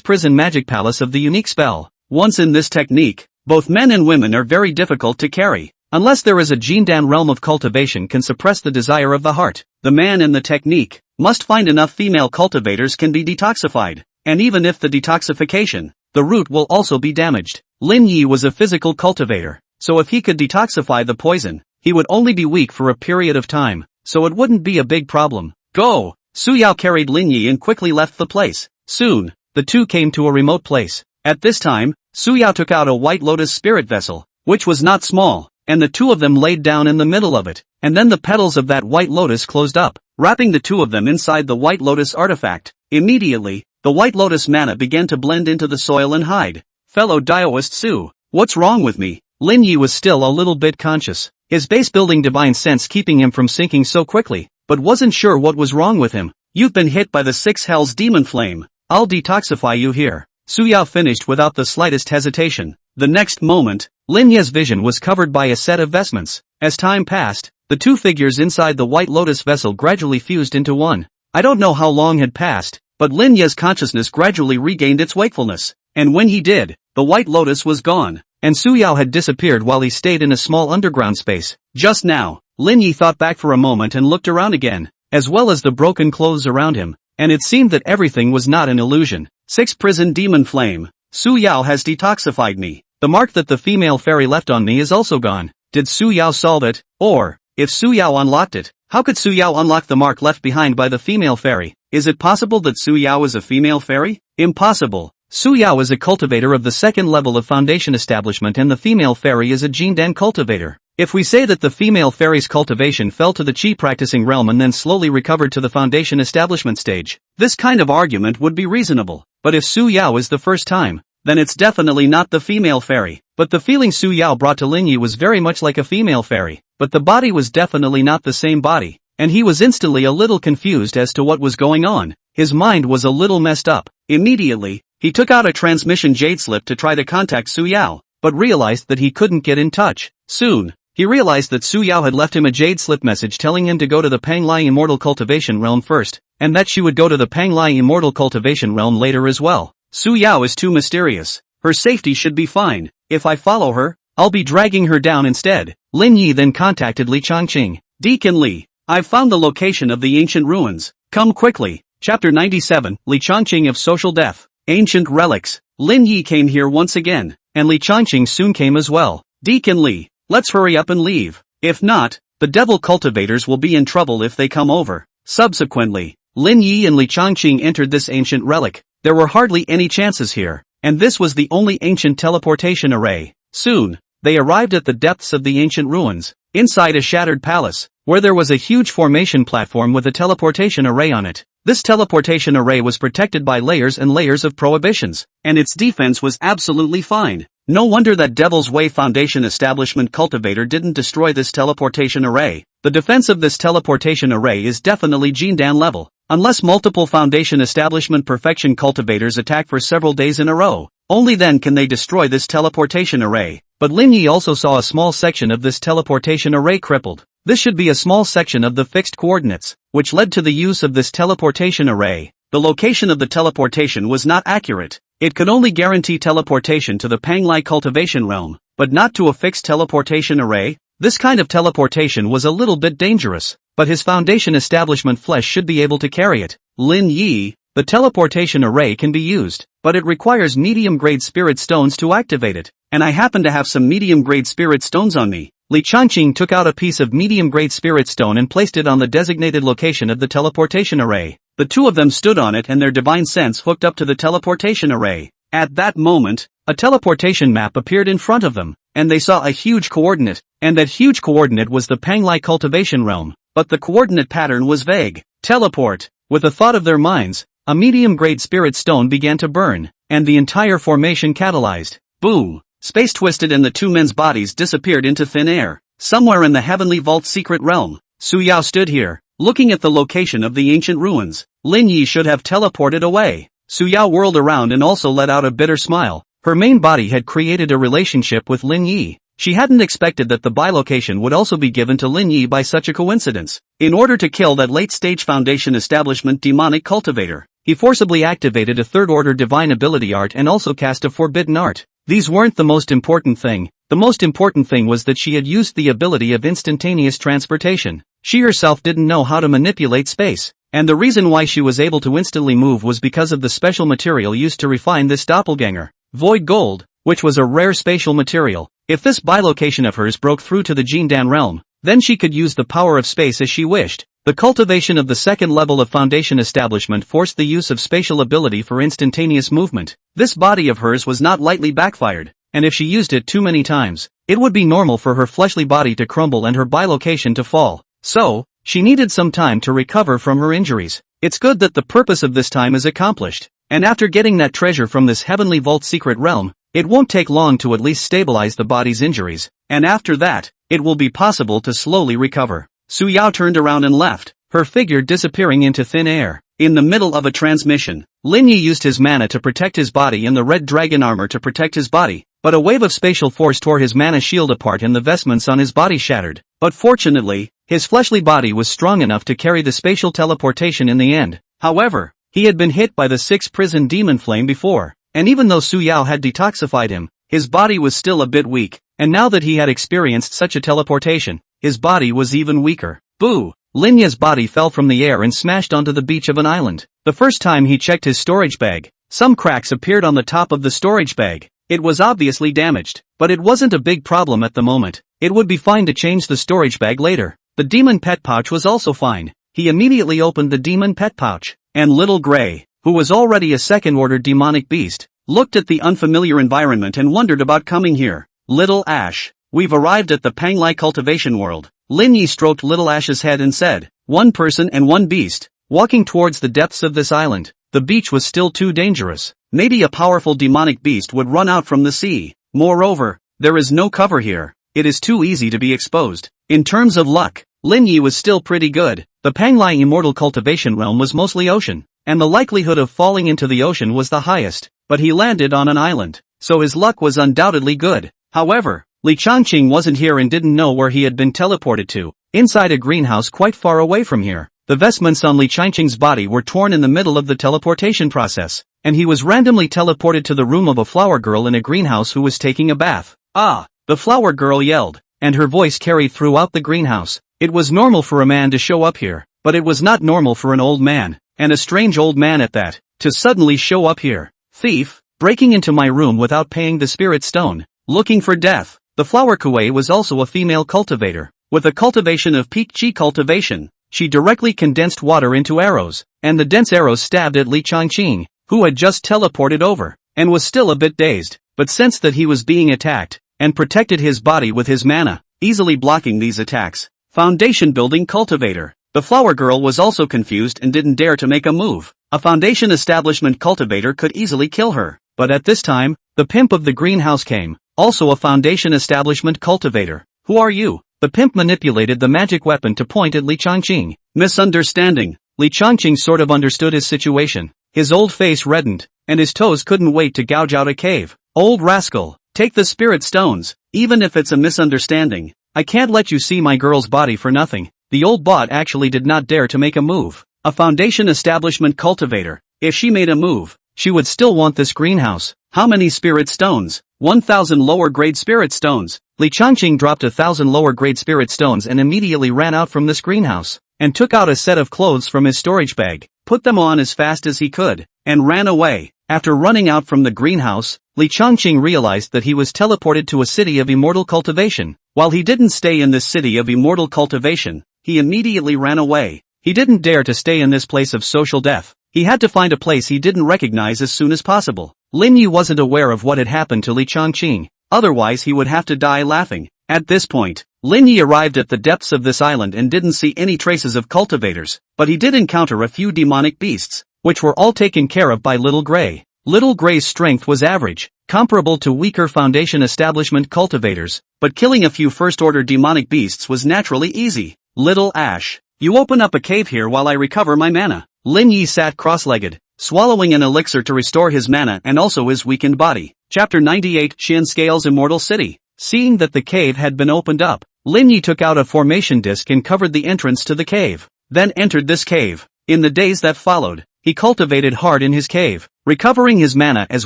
prison magic palace of the unique spell. Once in this technique, both men and women are very difficult to carry. Unless there is a Jindan realm of cultivation can suppress the desire of the heart. The man in the technique must find enough female cultivators can be detoxified. And even if the detoxification, the root will also be damaged. Lin Yi was a physical cultivator, so if he could detoxify the poison, he would only be weak for a period of time, so it wouldn't be a big problem. Go! Su Yao carried Lin Yi and quickly left the place. Soon, the two came to a remote place. At this time, Su Yao took out a white lotus spirit vessel, which was not small, and the two of them laid down in the middle of it, and then the petals of that white lotus closed up, wrapping the two of them inside the white lotus artifact. Immediately, the white lotus mana began to blend into the soil and hide. Fellow Daoist Su, what's wrong with me? Lin Yi was still a little bit conscious, his base-building divine sense keeping him from sinking so quickly, but wasn't sure what was wrong with him. You've been hit by the 6 Hell's demon flame. I'll detoxify you here. Su Yao finished without the slightest hesitation. The next moment, Lin Ye's vision was covered by a set of vestments. As time passed, the two figures inside the white lotus vessel gradually fused into one. I don't know how long had passed, but Lin Ye's consciousness gradually regained its wakefulness. And when he did, the white lotus was gone, and Su Yao had disappeared while he stayed in a small underground space. Just now, Lin Yi thought back for a moment and looked around again, as well as the broken clothes around him, and it seemed that everything was not an illusion. 6 prison demon flame. Su Yao has detoxified me. The mark that the female fairy left on me is also gone. Did Su Yao solve it? Or, if Su Yao unlocked it, how could Su Yao unlock the mark left behind by the female fairy? Is it possible that Su Yao is a female fairy? Impossible. Su Yao is a cultivator of the 2nd level of foundation establishment and the female fairy is a Jindan cultivator. If we say that the female fairy's cultivation fell to the Qi practicing realm and then slowly recovered to the foundation establishment stage, this kind of argument would be reasonable. But if Su Yao is the first time, then it's definitely not the female fairy. But the feeling Su Yao brought to Lin Yi was very much like a female fairy, but the body was definitely not the same body, and he was instantly a little confused as to what was going on. His mind was a little messed up. Immediately, he took out a transmission jade slip to try to contact Su Yao, but realized that he couldn't get in touch. Soon, he realized that Su Yao had left him a jade slip message telling him to go to the Panglai Immortal Cultivation Realm first, and that she would go to the Panglai Immortal Cultivation Realm later as well. Su Yao is too mysterious. Her safety should be fine. If I follow her, I'll be dragging her down instead. Lin Yi then contacted Li Changqing. Deacon Li, I've found the location of the ancient ruins. Come quickly. Chapter 97, Li Changqing of Social Death. Ancient relics. Lin Yi came here once again, and Li Changqing soon came as well. Deacon Li, let's hurry up and leave. If not, the devil cultivators will be in trouble if they come over. Subsequently, Lin Yi and Li Changqing entered this ancient relic. There were hardly any chances here, and this was the only ancient teleportation array. Soon, they arrived at the depths of the ancient ruins, inside a shattered palace, where there was a huge formation platform with a teleportation array on it. This teleportation array was protected by layers and layers of prohibitions, and its defense was absolutely fine. No wonder that Devil's Way Foundation Establishment Cultivator didn't destroy this teleportation array. The defense of this teleportation array is definitely Jindan level. Unless multiple Foundation Establishment Perfection Cultivators attack for several days in a row, only then can they destroy this teleportation array. But Lin Yi also saw a small section of this teleportation array crippled. This should be a small section of the fixed coordinates, which led to the use of this teleportation array. The location of the teleportation was not accurate. It could only guarantee teleportation to the Panglai cultivation realm, but not to a fixed teleportation array. This kind of teleportation was a little bit dangerous, but his foundation establishment flesh should be able to carry it. Lin Yi, the teleportation array can be used, but it requires medium-grade spirit stones to activate it, and I happen to have some medium-grade spirit stones on me. Li Changqing took out a piece of medium-grade spirit stone and placed it on the designated location of the teleportation array. The two of them stood on it and their divine sense hooked up to the teleportation array. At that moment, a teleportation map appeared in front of them, and they saw a huge coordinate, and that huge coordinate was the Panglai cultivation realm, but the coordinate pattern was vague. Teleport. With a thought of their minds, a medium-grade spirit stone began to burn, and the entire formation catalyzed. Boom! Space twisted and the two men's bodies disappeared into thin air. Somewhere in the heavenly vault secret realm, Su Yao stood here, Looking at the location of the ancient ruins, Lin Yi should have teleported away. Su Yao whirled around and also let out a bitter smile. Her main body had created a relationship with Lin Yi. She hadn't expected that the bilocation would also be given to Lin Yi by such a coincidence. In order to kill that late-stage Foundation Establishment demonic cultivator, he forcibly activated a third-order divine ability art and also cast a forbidden art. These weren't the most important thing. The most important thing was that she had used the ability of instantaneous transportation. She herself didn't know how to manipulate space, and the reason why she was able to instantly move was because of the special material used to refine this doppelganger, void gold, which was a rare spatial material. If this bilocation of hers broke through to the Jindan realm, then she could use the power of space as she wished. The cultivation of the second level of Foundation Establishment forced the use of spatial ability for instantaneous movement. This body of hers was not lightly backfired, and if she used it too many times, it would be normal for her fleshly body to crumble and her bilocation to fall. So, she needed some time to recover from her injuries. It's good that the purpose of this time is accomplished, and after getting that treasure from this heavenly vault secret realm, it won't take long to at least stabilize the body's injuries, and after that, it will be possible to slowly recover. Su Yao turned around and left, her figure disappearing into thin air. In the middle of a transmission, Lin Yi used his mana to protect his body and the red dragon armor to protect his body, but a wave of spatial force tore his mana shield apart and the vestments on his body shattered. But fortunately, his fleshly body was strong enough to carry the spatial teleportation in the end. However, he had been hit by the 6th prison demon flame before, and even though Su Yao had detoxified him, his body was still a bit weak, and now that he had experienced such a teleportation, his body was even weaker. Boo! Lin Yi's body fell from the air and smashed onto the beach of an island. The first time he checked his storage bag, some cracks appeared on the top of the storage bag. It was obviously damaged, but it wasn't a big problem at the moment. It would be fine to change the storage bag later. The demon pet pouch was also fine. He immediately opened the demon pet pouch, and Little Gray, who was already a second-order demonic beast, looked at the unfamiliar environment and wondered about coming here. Little Ash, we've arrived at the Panglai cultivation world. Lin Yi stroked Little Ash's head and said, one person and one beast, walking towards the depths of this island. The beach was still too dangerous. Maybe a powerful demonic beast would run out from the sea. Moreover, there is no cover here. It is too easy to be exposed. In terms of luck, Lin Yi was still pretty good. The Panglai immortal cultivation realm was mostly ocean, and the likelihood of falling into the ocean was the highest, but he landed on an island, so his luck was undoubtedly good. However, Li Changqing wasn't here and didn't know where he had been teleported to, inside a greenhouse quite far away from here. The vestments on Li Changqing's body were torn in the middle of the teleportation process, and he was randomly teleported to the room of a flower girl in a greenhouse who was taking a bath. Ah! The flower girl yelled, and her voice carried throughout the greenhouse. It was normal for a man to show up here, but it was not normal for an old man, and a strange old man at that, to suddenly show up here. Thief, breaking into my room without paying the spirit stone, looking for death. The flower kuei was also a female cultivator, with a cultivation of peak chi cultivation. She directly condensed water into arrows, and the dense arrows stabbed at Li Changqing, who had just teleported over, and was still a bit dazed, but sensed that he was being attacked, and protected his body with his mana, easily blocking these attacks. Foundation building cultivator. The flower girl was also confused and didn't dare to make a move. A foundation establishment cultivator could easily kill her, but at this time, the pimp of the greenhouse came, also a foundation establishment cultivator. Who are you? The pimp manipulated the magic weapon to point at Li Changqing. Misunderstanding. Li Changqing sort of understood his situation. His old face reddened, and his toes couldn't wait to gouge out a cave. Old rascal, take the spirit stones, even if it's a misunderstanding. I can't let you see my girl's body for nothing. The old bot actually did not dare to make a move. A foundation establishment cultivator. If she made a move, she would still want this greenhouse. How many spirit stones? 1,000 lower grade spirit stones. Li Changqing dropped 1,000 lower grade spirit stones and immediately ran out from this greenhouse, and took out a set of clothes from his storage bag, put them on as fast as he could, and ran away. After running out from the greenhouse, Li Changqing realized that he was teleported to a city of immortal cultivation. While he didn't stay in this city of immortal cultivation, he immediately ran away. He didn't dare to stay in this place of social death. He had to find a place he didn't recognize as soon as possible. Lin Yi wasn't aware of what had happened to Li Changqing, otherwise he would have to die laughing. At this point, Lin Yi arrived at the depths of this island and didn't see any traces of cultivators, but he did encounter a few demonic beasts, which were all taken care of by Little Gray. Little Gray's strength was average, comparable to weaker foundation establishment cultivators, but killing a few first-order demonic beasts was naturally easy. Little Ash, You open up a cave here while I recover my mana. Lin Yi sat cross-legged, swallowing an elixir to restore his mana and also his weakened body. Chapter 98 Shin Scale's Immortal City. Seeing that the cave had been opened up, Lin Yi took out a formation disc and covered the entrance to the cave, then entered this cave. In the days that followed, he cultivated hard in his cave, recovering his mana as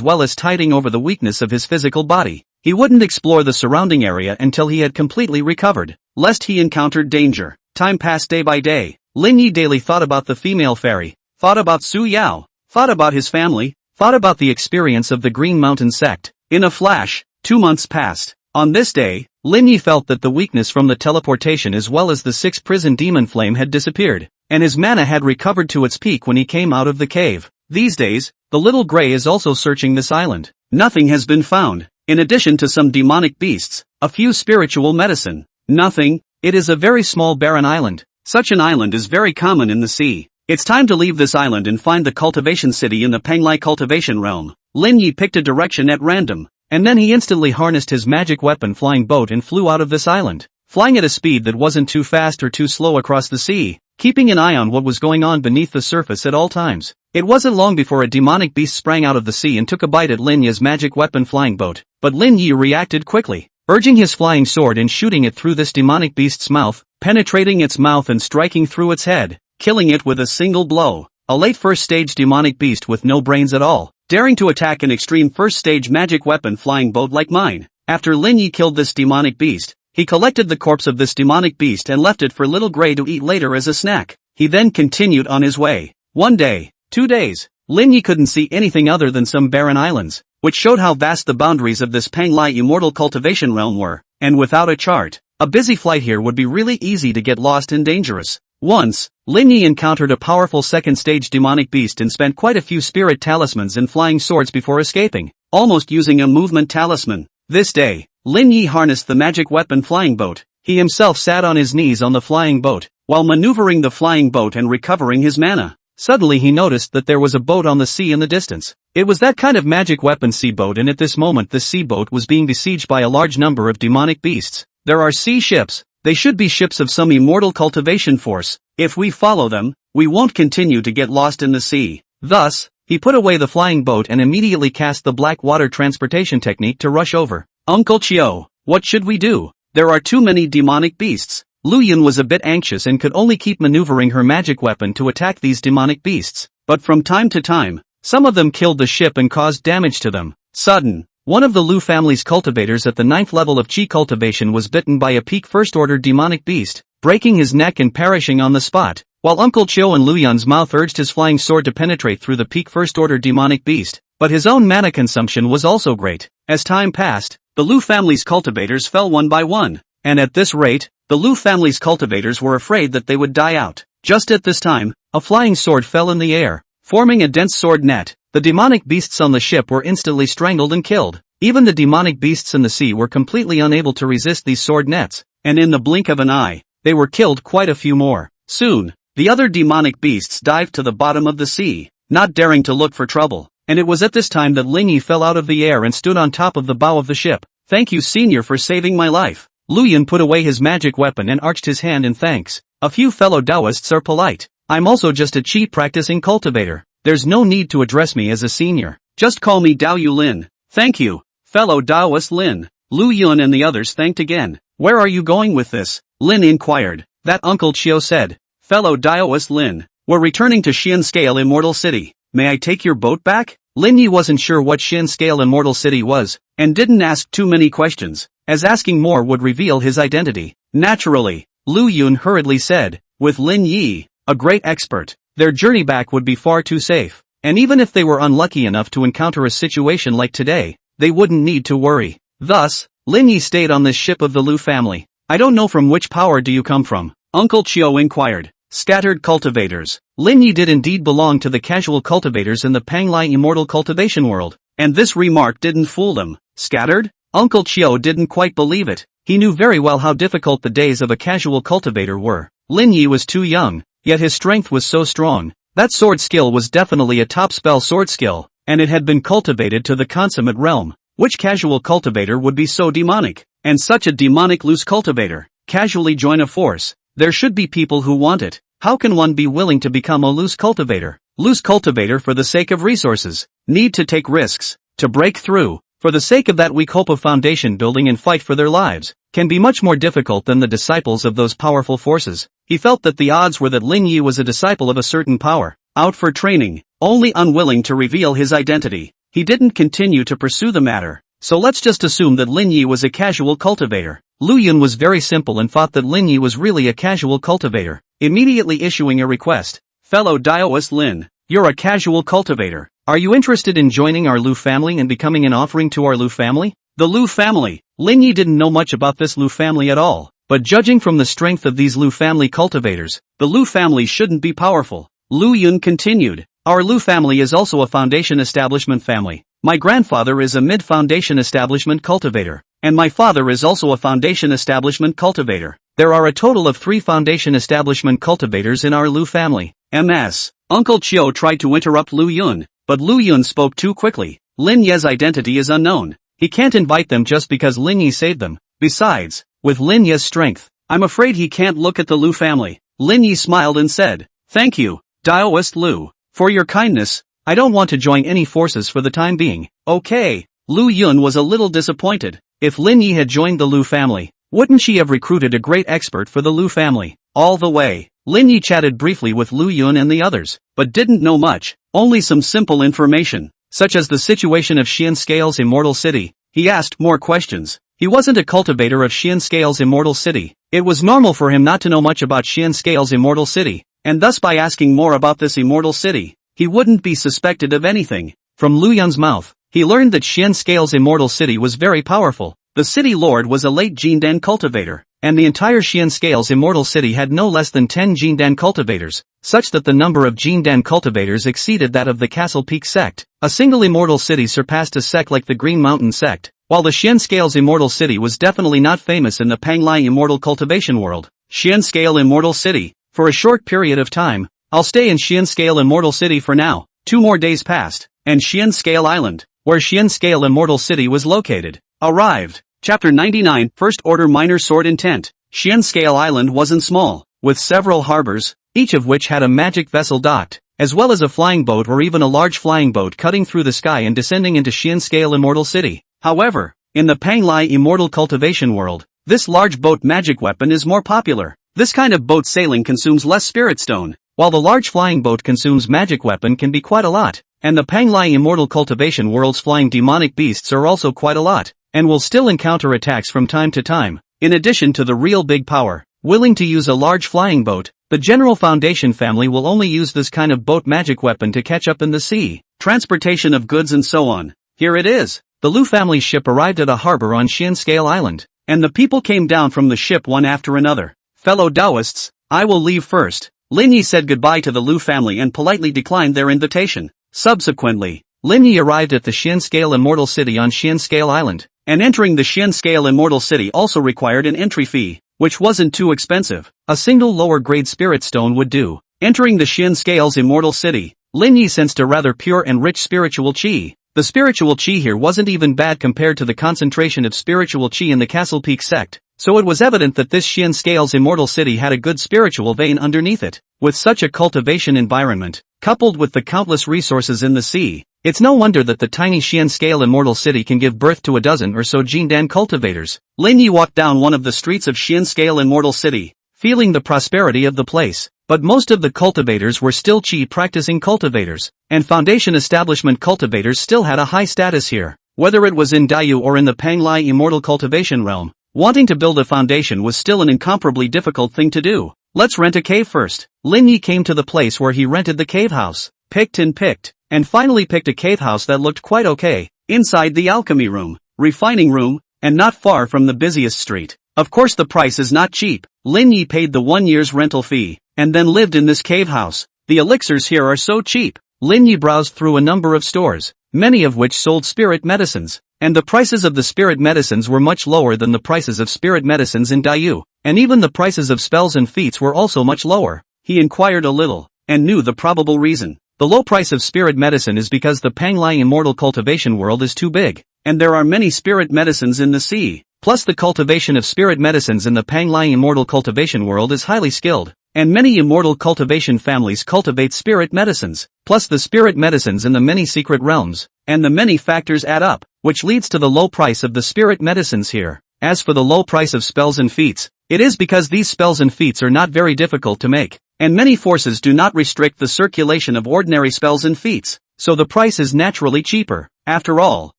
well as tiding over the weakness of his physical body. He wouldn't explore the surrounding area until he had completely recovered, lest he encountered danger. Time passed day by day. Lin Yi daily thought about the female fairy, thought about Su Yao, thought about his family, thought about the experience of the Green Mountain sect. In a flash, 2 months passed. On this day, Lin Yi felt that the weakness from the teleportation as well as the 6 prison demon flame had disappeared, and his mana had recovered to its peak when he came out of the cave. These days, the little gray is also searching this island. Nothing has been found. In addition to some demonic beasts, a few spiritual medicine. Nothing. It is a very small barren island. Such an island is very common in the sea. It's time to leave this island and find the cultivation city in the Penglai cultivation realm. Lin Yi picked a direction at random, and then he instantly harnessed his magic weapon flying boat and flew out of this island, flying at a speed that wasn't too fast or too slow across the sea, keeping an eye on what was going on beneath the surface at all times. It wasn't long before a demonic beast sprang out of the sea and took a bite at Lin Yi's magic weapon flying boat, but Lin Yi reacted quickly, urging his flying sword and shooting it through this demonic beast's mouth, penetrating its mouth and striking through its head, killing it with a single blow. A late first-stage demonic beast with no brains at all, daring to attack an extreme first-stage magic weapon flying boat like mine. After Lin Yi killed this demonic beast, he collected the corpse of this demonic beast and left it for Little Gray to eat later as a snack. He then continued on his way. 1 day, 2 days, Lin Yi couldn't see anything other than some barren islands, which showed how vast the boundaries of this Penglai immortal cultivation realm were, and without a chart, a busy flight here would be really easy to get lost and dangerous. Once, Lin Yi encountered a powerful second-stage demonic beast and spent quite a few spirit talismans and flying swords before escaping, almost using a movement talisman. This day, Lin Yi harnessed the magic weapon flying boat. He himself sat on his knees on the flying boat, while maneuvering the flying boat and recovering his mana. Suddenly he noticed that there was a boat on the sea in the distance. It was that kind of magic weapon sea boat, and at this moment the sea boat was being besieged by a large number of demonic beasts. There are sea ships. They should be ships of some immortal cultivation force. If we follow them, we won't continue to get lost in the sea. Thus, he put away the flying boat and immediately cast the black water transportation technique to rush over. Uncle Chio, what should we do? There are too many demonic beasts. Lu Yun was a bit anxious and could only keep maneuvering her magic weapon to attack these demonic beasts. But from time to time, some of them killed the ship and caused damage to them. Sudden, one of the Lu family's cultivators at the 9th level of Qi cultivation was bitten by a peak first-order demonic beast, breaking his neck and perishing on the spot, while Uncle Chio and Lu Yun's mouth urged his flying sword to penetrate through the peak first-order demonic beast, but his own mana consumption was also great. As time passed, the Lu family's cultivators fell one by one, and at this rate, the Lu family's cultivators were afraid that they would die out. Just at this time, a flying sword fell in the air, forming a dense sword net. The demonic beasts on the ship were instantly strangled and killed. Even the demonic beasts in the sea were completely unable to resist these sword nets, and in the blink of an eye, they were killed quite a few more. Soon, the other demonic beasts dived to the bottom of the sea, not daring to look for trouble, and it was at this time that Ling Yi fell out of the air and stood on top of the bow of the ship. Thank you, senior, for saving my life. Lu Yun put away his magic weapon and arched his hand in thanks. A few fellow Taoists are polite. I'm also just a Qi practicing cultivator. There's no need to address me as a senior. Just call me Dao Yu Lin. Thank you, fellow Taoist Lin. Lu Yun and the others thanked again. Where are you going with this? Lin inquired. That Uncle Chio said. Fellow Taoist Lin, we're returning to Xian Scale Immortal City. May I take your boat back? Lin Yi wasn't sure what Xian Scale Immortal City was, and didn't ask too many questions, as asking more would reveal his identity. Naturally, Lu Yun hurriedly said, with Lin Yi, a great expert, their journey back would be far too safe, and even if they were unlucky enough to encounter a situation like today, they wouldn't need to worry. Thus, Lin Yi stayed on this ship of the Lu family. I don't know from which power do you come from? Uncle Chio inquired. Scattered cultivators. Lin Yi did indeed belong to the casual cultivators in the Penglai immortal cultivation world, and this remark didn't fool them. Scattered? Uncle Chio didn't quite believe it. He knew very well how difficult the days of a casual cultivator were. Lin Yi was too young, yet his strength was so strong. That sword skill was definitely a top spell sword skill, and it had been cultivated to the consummate realm. Which casual cultivator would be so demonic? And such a demonic loose cultivator casually join a force? There should be people who want it. How can one be willing to become a loose cultivator? Loose cultivator for the sake of resources. Need to take risks. To break through. For the sake of that weak hope of foundation building and fight for their lives. Can be much more difficult than the disciples of those powerful forces. He felt that the odds were that Lin Yi was a disciple of a certain power. Out for training. Only unwilling to reveal his identity. He didn't continue to pursue the matter. So let's just assume that Lin Yi was a casual cultivator. Lu Yun was very simple and thought that Lin Yi was really a casual cultivator. Immediately issuing a request. Fellow Daoist Lin, you're a casual cultivator. Are you interested in joining our Lu family and becoming an offering to our Lu family? The Lu family. Lin Yi didn't know much about this Lu family at all. But judging from the strength of these Lu family cultivators, the Lu family shouldn't be powerful. Lu Yun continued. Our Lu family is also a foundation establishment family. My grandfather is a mid-foundation establishment cultivator. And my father is also a foundation establishment cultivator. There are a total of 3 foundation establishment cultivators in our Lu family. MS. Uncle Chiu tried to interrupt Lu Yun, but Lu Yun spoke too quickly. Lin Ye's identity is unknown. He can't invite them just because Lin Yi saved them. Besides, with Lin Ye's strength, I'm afraid he can't look at the Lu family. Lin Yi smiled and said, "Thank you, Daoist Lu, for your kindness. I don't want to join any forces for the time being." Okay. Lu Yun was a little disappointed. If Lin Yi had joined the Lu family, wouldn't she have recruited a great expert for the Lu family? All the way, Lin Yi chatted briefly with Lu Yun and the others, but didn't know much, only some simple information, such as the situation of Xian Scale's Immortal City. He asked more questions. He wasn't a cultivator of Xian Scale's Immortal City. It was normal for him not to know much about Xian Scale's Immortal City, and thus by asking more about this Immortal City, he wouldn't be suspected of anything. From Lu Yun's mouth, he learned that Xian Scale's Immortal City was very powerful. The city lord was a late Jindan cultivator, and the entire Xian Scale's Immortal City had no less than 10 Jindan cultivators, such that the number of Jindan cultivators exceeded that of the Castle Peak sect. A single Immortal City surpassed a sect like the Green Mountain sect, while the Xian Scale's Immortal City was definitely not famous in the Panglai Immortal cultivation world. Xian Scale Immortal City. For a short period of time, I'll stay in Xian Scale Immortal City for now. 2 more days passed, and Xian Scale Island, where Xian Scale Immortal City was located, arrived. Chapter 99, First Order Minor Sword Intent. Xian Scale Island wasn't small, with several harbors, each of which had a magic vessel docked, as well as a flying boat or even a large flying boat cutting through the sky and descending into Xian Scale Immortal City. However, in the Panglai Immortal cultivation world, this large boat magic weapon is more popular. This kind of boat sailing consumes less spirit stone, while the large flying boat consumes magic weapon can be quite a lot, and the Panglai Immortal cultivation world's flying demonic beasts are also quite a lot, and will still encounter attacks from time to time. In addition to the real big power, willing to use a large flying boat, the general foundation family will only use this kind of boat magic weapon to catch up in the sea, transportation of goods and so on. Here it is. The Lu family's ship arrived at a harbor on Xian Scale Island, and the people came down from the ship one after another. Fellow Taoists, I will leave first. Lin Yi said goodbye to the Lu family and politely declined their invitation. Subsequently, Lin Yi arrived at the Xian Scale Immortal City on Xian Scale Island, and entering the Xian Scale Immortal City also required an entry fee, which wasn't too expensive. A single lower-grade spirit stone would do. Entering the Xian Scale's Immortal City, Lin Yi sensed a rather pure and rich spiritual qi. The spiritual qi here wasn't even bad compared to the concentration of spiritual qi in the Castle Peak sect, so it was evident that this Xian Scale's Immortal City had a good spiritual vein underneath it. With such a cultivation environment, coupled with the countless resources in the sea, it's no wonder that the tiny Xian Scale Immortal City can give birth to a dozen or so Jindan cultivators. Lin Yi walked down one of the streets of Xian Scale Immortal City, feeling the prosperity of the place. But most of the cultivators were still qi practicing cultivators, and foundation establishment cultivators still had a high status here. Whether it was in Dayu or in the Panglai Immortal cultivation realm, wanting to build a foundation was still an incomparably difficult thing to do. Let's rent a cave first. Lin Yi came to the place where he rented the cave house, picked, and finally picked a cave house that looked quite okay. Inside the alchemy room, refining room, and not far from the busiest street. Of course the price is not cheap. Lin Yi paid the 1 year's rental fee, and then lived in this cave house. The elixirs here are so cheap. Lin Yi browsed through a number of stores, many of which sold spirit medicines, and the prices of the spirit medicines were much lower than the prices of spirit medicines in Dayu, and even the prices of spells and feats were also much lower. He inquired a little, and knew the probable reason. The low price of spirit medicine is because the Panglai Immortal cultivation world is too big, and there are many spirit medicines in the sea. Plus the cultivation of spirit medicines in the Panglai immortal cultivation world is highly skilled, and many immortal cultivation families cultivate spirit medicines, plus the spirit medicines in the many secret realms, and the many factors add up, which leads to the low price of the spirit medicines here. As for the low price of spells and feats, it is because these spells and feats are not very difficult to make, and many forces do not restrict the circulation of ordinary spells and feats, so the price is naturally cheaper. After all,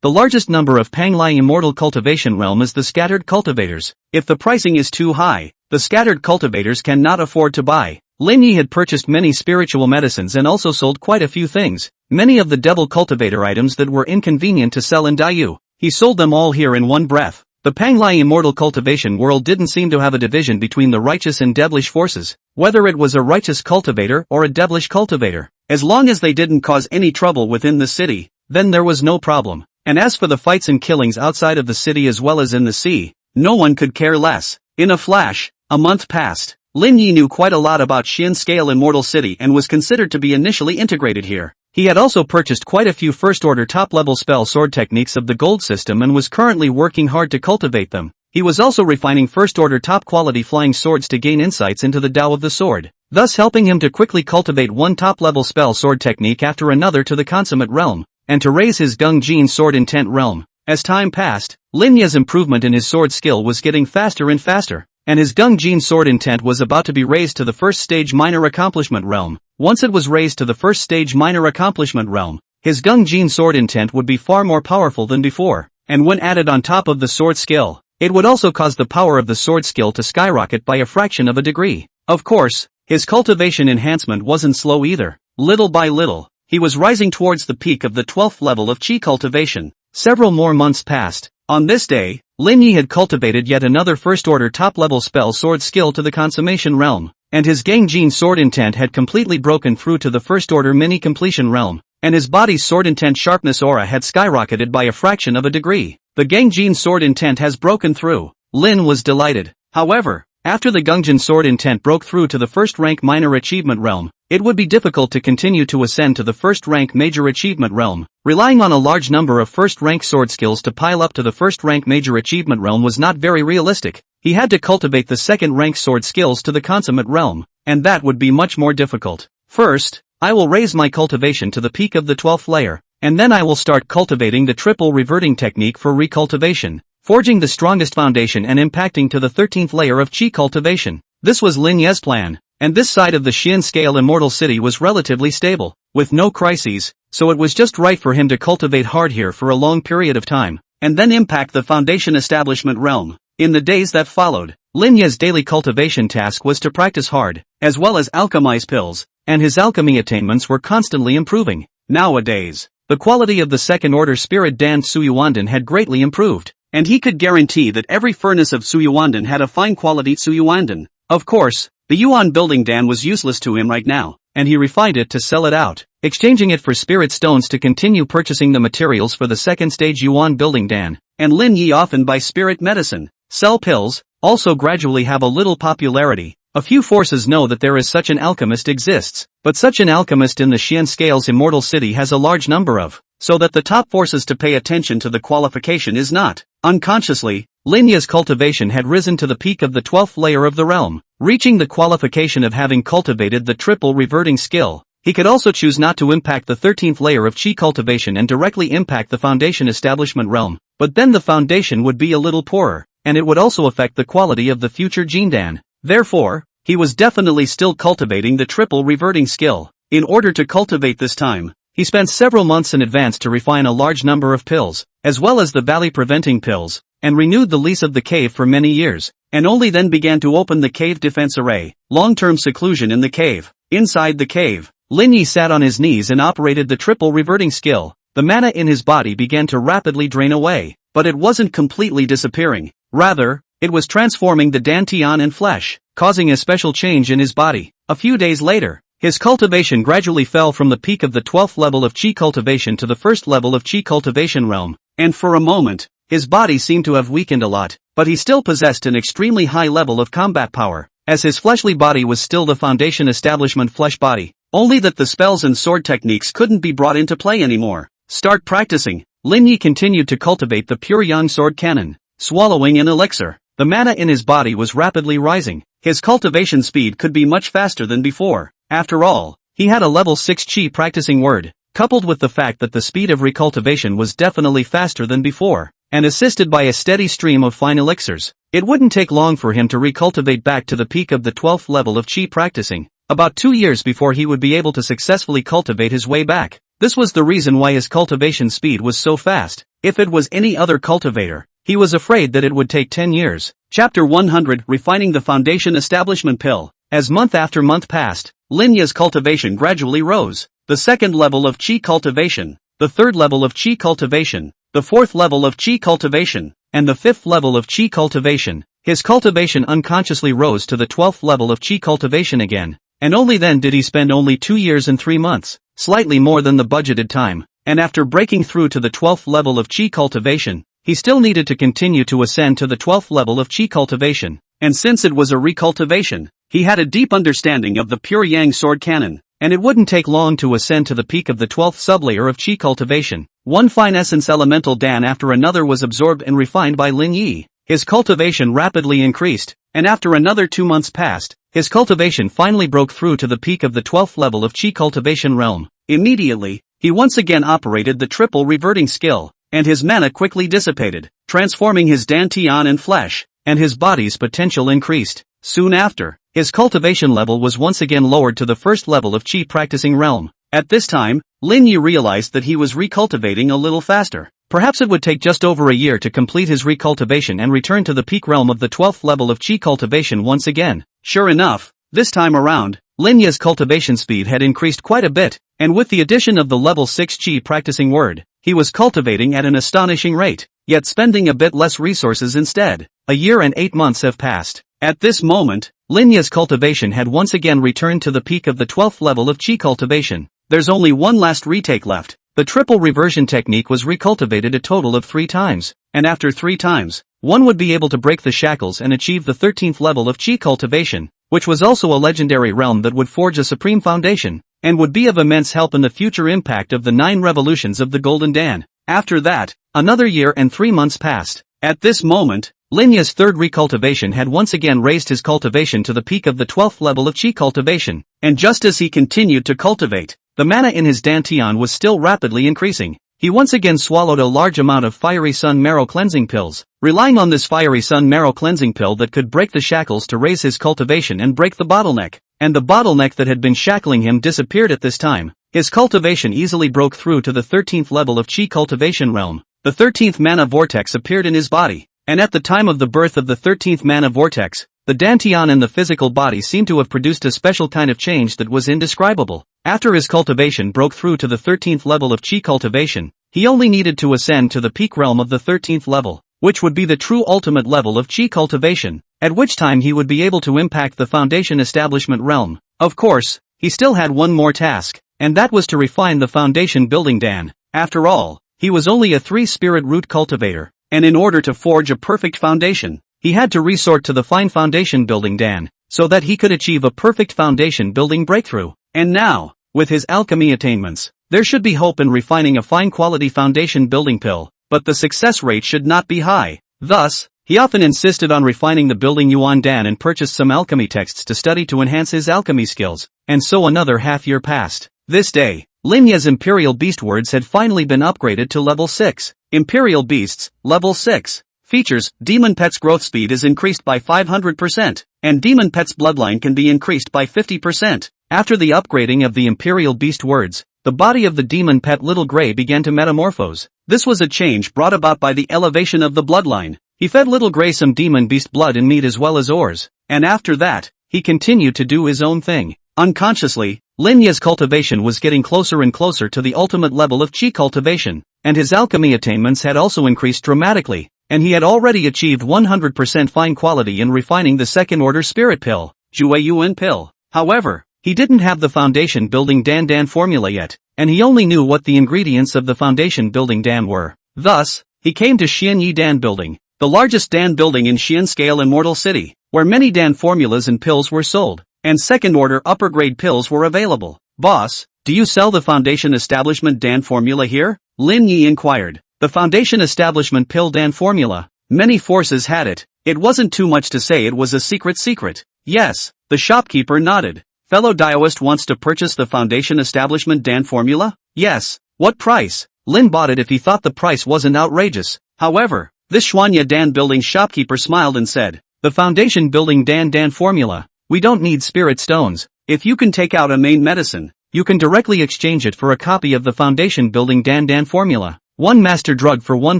the largest number of Panglai immortal cultivation realm is the scattered cultivators. If the pricing is too high, the scattered cultivators cannot afford to buy. Lin Yi had purchased many spiritual medicines and also sold quite a few things, many of the devil cultivator items that were inconvenient to sell in Daiyu. He sold them all here in one breath. The Panglai immortal cultivation world didn't seem to have a division between the righteous and devilish forces, whether it was a righteous cultivator or a devilish cultivator. As long as they didn't cause any trouble within the city, then there was no problem. And as for the fights and killings outside of the city as well as in the sea, no one could care less. In a flash, a month passed. Lin Yi knew quite a lot about Xian Scale Immortal City and was considered to be initially integrated here. He had also purchased quite a few first-order top-level spell sword techniques of the gold system and was currently working hard to cultivate them. He was also refining first-order top-quality flying swords to gain insights into the Tao of the sword, thus helping him to quickly cultivate one top-level spell sword technique after another to the consummate realm, and to raise his Gung Jin sword intent realm. As time passed, Lin Yi's improvement in his sword skill was getting faster and faster, and his Gung Jin sword intent was about to be raised to the first stage minor accomplishment realm. Once it was raised to the first stage minor accomplishment realm, his Gung Jin sword intent would be far more powerful than before, and when added on top of the sword skill, it would also cause the power of the sword skill to skyrocket by a fraction of a degree. Of course, his cultivation enhancement wasn't slow either. Little by little, he was rising towards the peak of the 12th level of Qi cultivation. Several more months passed. On this day, Lin Yi had cultivated yet another first-order top-level spell sword skill to the consummation realm, and his Gang Jin sword intent had completely broken through to the first-order mini-completion realm, and his body's sword intent sharpness aura had skyrocketed by a fraction of a degree. The Gang Jin sword intent has broken through. Lin was delighted. However, after the Gungjin sword intent broke through to the first-rank minor achievement realm, it would be difficult to continue to ascend to the first-rank major achievement realm. Relying on a large number of first-rank sword skills to pile up to the first-rank major achievement realm was not very realistic. He had to cultivate the second-rank sword skills to the consummate realm, and that would be much more difficult. First, I will raise my cultivation to the peak of the 12th layer, and then I will start cultivating the triple reverting technique for recultivation, forging the strongest foundation and impacting to the 13th layer of Qi cultivation. This was Lin Ye's plan, and this side of the Xian Scale Immortal City was relatively stable, with no crises, so it was just right for him to cultivate hard here for a long period of time, and then impact the foundation establishment realm. In the days that followed, Lin Ye's daily cultivation task was to practice hard, as well as alchemize pills, and his alchemy attainments were constantly improving. Nowadays, the quality of the second-order spirit Dan Suyuandan had greatly improved, and he could guarantee that every furnace of Suyuandan had a fine-quality Suyuandan. Of course, the Yuan building Dan was useless to him right now, and he refined it to sell it out, exchanging it for spirit stones to continue purchasing the materials for the second-stage Yuan building Dan, and Lin Yi often buy spirit medicine, sell pills, also gradually have a little popularity. A few forces know that there is such an alchemist exists, but such an alchemist in the Xian Scales Immortal City has a large number of, so that the top forces to pay attention to the qualification is not. Unconsciously, Lin Ye's cultivation had risen to the peak of the 12th layer of the realm, reaching the qualification of having cultivated the triple reverting skill. He could also choose not to impact the 13th layer of Qi cultivation and directly impact the foundation establishment realm, but then the foundation would be a little poorer, and it would also affect the quality of the future Jindan. Therefore, he was definitely still cultivating the triple reverting skill. In order to cultivate this time, he spent several months in advance to refine a large number of pills, as well as the valley-preventing pills, and renewed the lease of the cave for many years, and only then began to open the cave defense array. Long-term seclusion in the cave. Inside the cave, Lin Yi sat on his knees and operated the triple reverting skill. The mana in his body began to rapidly drain away, but it wasn't completely disappearing. Rather, it was transforming the dantian and flesh, causing a special change in his body. A few days later, his cultivation gradually fell from the peak of the 12th level of Qi cultivation to the first level of Qi cultivation realm, and for a moment, his body seemed to have weakened a lot, but he still possessed an extremely high level of combat power, as his fleshly body was still the foundation establishment flesh body, only that the spells and sword techniques couldn't be brought into play anymore. Start practicing. Lin Yi continued to cultivate the pure yang sword cannon. swallowing an elixir. The mana in his body was rapidly rising. His cultivation speed could be much faster than before. After all, he had a level 6 chi practicing word, coupled with the fact that the speed of recultivation was definitely faster than before, and assisted by a steady stream of fine elixirs. It wouldn't take long for him to recultivate back to the peak of the 12th level of chi practicing, about 2 years before he would be able to successfully cultivate his way back. This was the reason why his cultivation speed was so fast. If it was any other cultivator, he was afraid that it would take 10 years. Chapter 100, Refining the Foundation Establishment Pill. As month after month passed, Linya's cultivation gradually rose. The second level of chi cultivation, the third level of chi cultivation, the fourth level of chi cultivation, and the fifth level of chi cultivation. His cultivation unconsciously rose to the 12th level of chi cultivation again, and only then did he spend only 2 years and 3 months, slightly more than the budgeted time, and after breaking through to the 12th level of chi cultivation, he still needed to continue to ascend to the 12th level of chi cultivation, and since it was a recultivation, he had a deep understanding of the pure yang sword canon, and it wouldn't take long to ascend to the peak of the 12th sublayer of chi cultivation. One fine essence elemental dan after another was absorbed and refined by Lin Yi. His cultivation rapidly increased, and after another 2 months passed, his cultivation finally broke through to the peak of the 12th level of chi cultivation realm. Immediately, he once again operated the triple reverting skill, and his mana quickly dissipated, transforming his dantian in flesh, and his body's potential increased. Soon after, his cultivation level was once again lowered to the first level of chi practicing realm. At this time, Lin Yi realized that he was recultivating a little faster. Perhaps it would take just over a year to complete his recultivation and return to the peak realm of the 12th level of chi cultivation once again. Sure enough, this time around, Lin Yi's cultivation speed had increased quite a bit, and with the addition of the level 6 chi practicing word, he was cultivating at an astonishing rate, yet spending a bit less resources instead. A year and 8 months have passed. At this moment, Lin Yi's cultivation had once again returned to the peak of the 12th level of chi cultivation. There's only one last retake left. The triple reversion technique was recultivated a total of 3 times, and after 3 times, one would be able to break the shackles and achieve the 13th level of chi cultivation, which was also a legendary realm that would forge a supreme foundation, and would be of immense help in the future impact of the 9 revolutions of the Golden Dan. After that, another year and 3 months passed. At this moment, Lin Yi's third recultivation had once again raised his cultivation to the peak of the 12th level of chi cultivation, and just as he continued to cultivate, the mana in his dantian was still rapidly increasing. He once again swallowed a large amount of Fiery Sun Marrow Cleansing Pills, relying on this Fiery Sun Marrow Cleansing Pill that could break the shackles to raise his cultivation and break the bottleneck, and the bottleneck that had been shackling him disappeared at this time. His cultivation easily broke through to the 13th level of chi cultivation realm. The 13th mana vortex appeared in his body, and at the time of the birth of the 13th mana vortex, the dantian and the physical body seemed to have produced a special kind of change that was indescribable. After his cultivation broke through to the 13th level of chi cultivation, he only needed to ascend to the peak realm of the 13th level, which would be the true ultimate level of chi cultivation, at which time he would be able to impact the foundation establishment realm. Of course, he still had one more task, and that was to refine the foundation building dan. After all, he was only a 3-spirit root cultivator, and in order to forge a perfect foundation, he had to resort to the fine foundation building dan, so that he could achieve a perfect foundation building breakthrough. And now, with his alchemy attainments, there should be hope in refining a fine quality foundation building pill, but the success rate should not be high. Thus, he often insisted on refining the building yuan dan and purchased some alchemy texts to study to enhance his alchemy skills, and so another half year passed. This day, Lin Yi's Imperial Beast words had finally been upgraded to level 6. Imperial Beasts, level 6. Features: Demon Pet's growth speed is increased by 500%, and Demon Pet's bloodline can be increased by 50%. After the upgrading of the Imperial Beast words, the body of the Demon Pet Little Grey began to metamorphose. This was a change brought about by the elevation of the bloodline. He fed Little Grey some Demon Beast blood and meat as well as ores, and after that, he continued to do his own thing. Unconsciously, Lin Yi's cultivation was getting closer and closer to the ultimate level of chi cultivation, and his alchemy attainments had also increased dramatically, and he had already achieved 100% fine quality in refining the second-order spirit pill, Jue Yuan pill. However, he didn't have the foundation building dan formula yet, and he only knew what the ingredients of the foundation building dan were. Thus, he came to Xian Yi Dan Building, the largest dan building in Xian Scale Immortal City, where many dan formulas and pills were sold, and second-order upper-grade pills were available. "Boss, do you sell the foundation establishment dan formula here?" Lin Yi inquired. "The foundation establishment pill dan formula? Many forces had it. It wasn't too much to say it was a secret. Yes, the shopkeeper nodded. Fellow Daoist wants to purchase the foundation establishment Dan formula? Yes. What price? Lin bought it if he thought the price wasn't outrageous. However, this Xuanya Dan building shopkeeper smiled and said, the foundation building Dan formula. We don't need spirit stones. If you can take out a main medicine, you can directly exchange it for a copy of the foundation building Dan formula. One master drug for one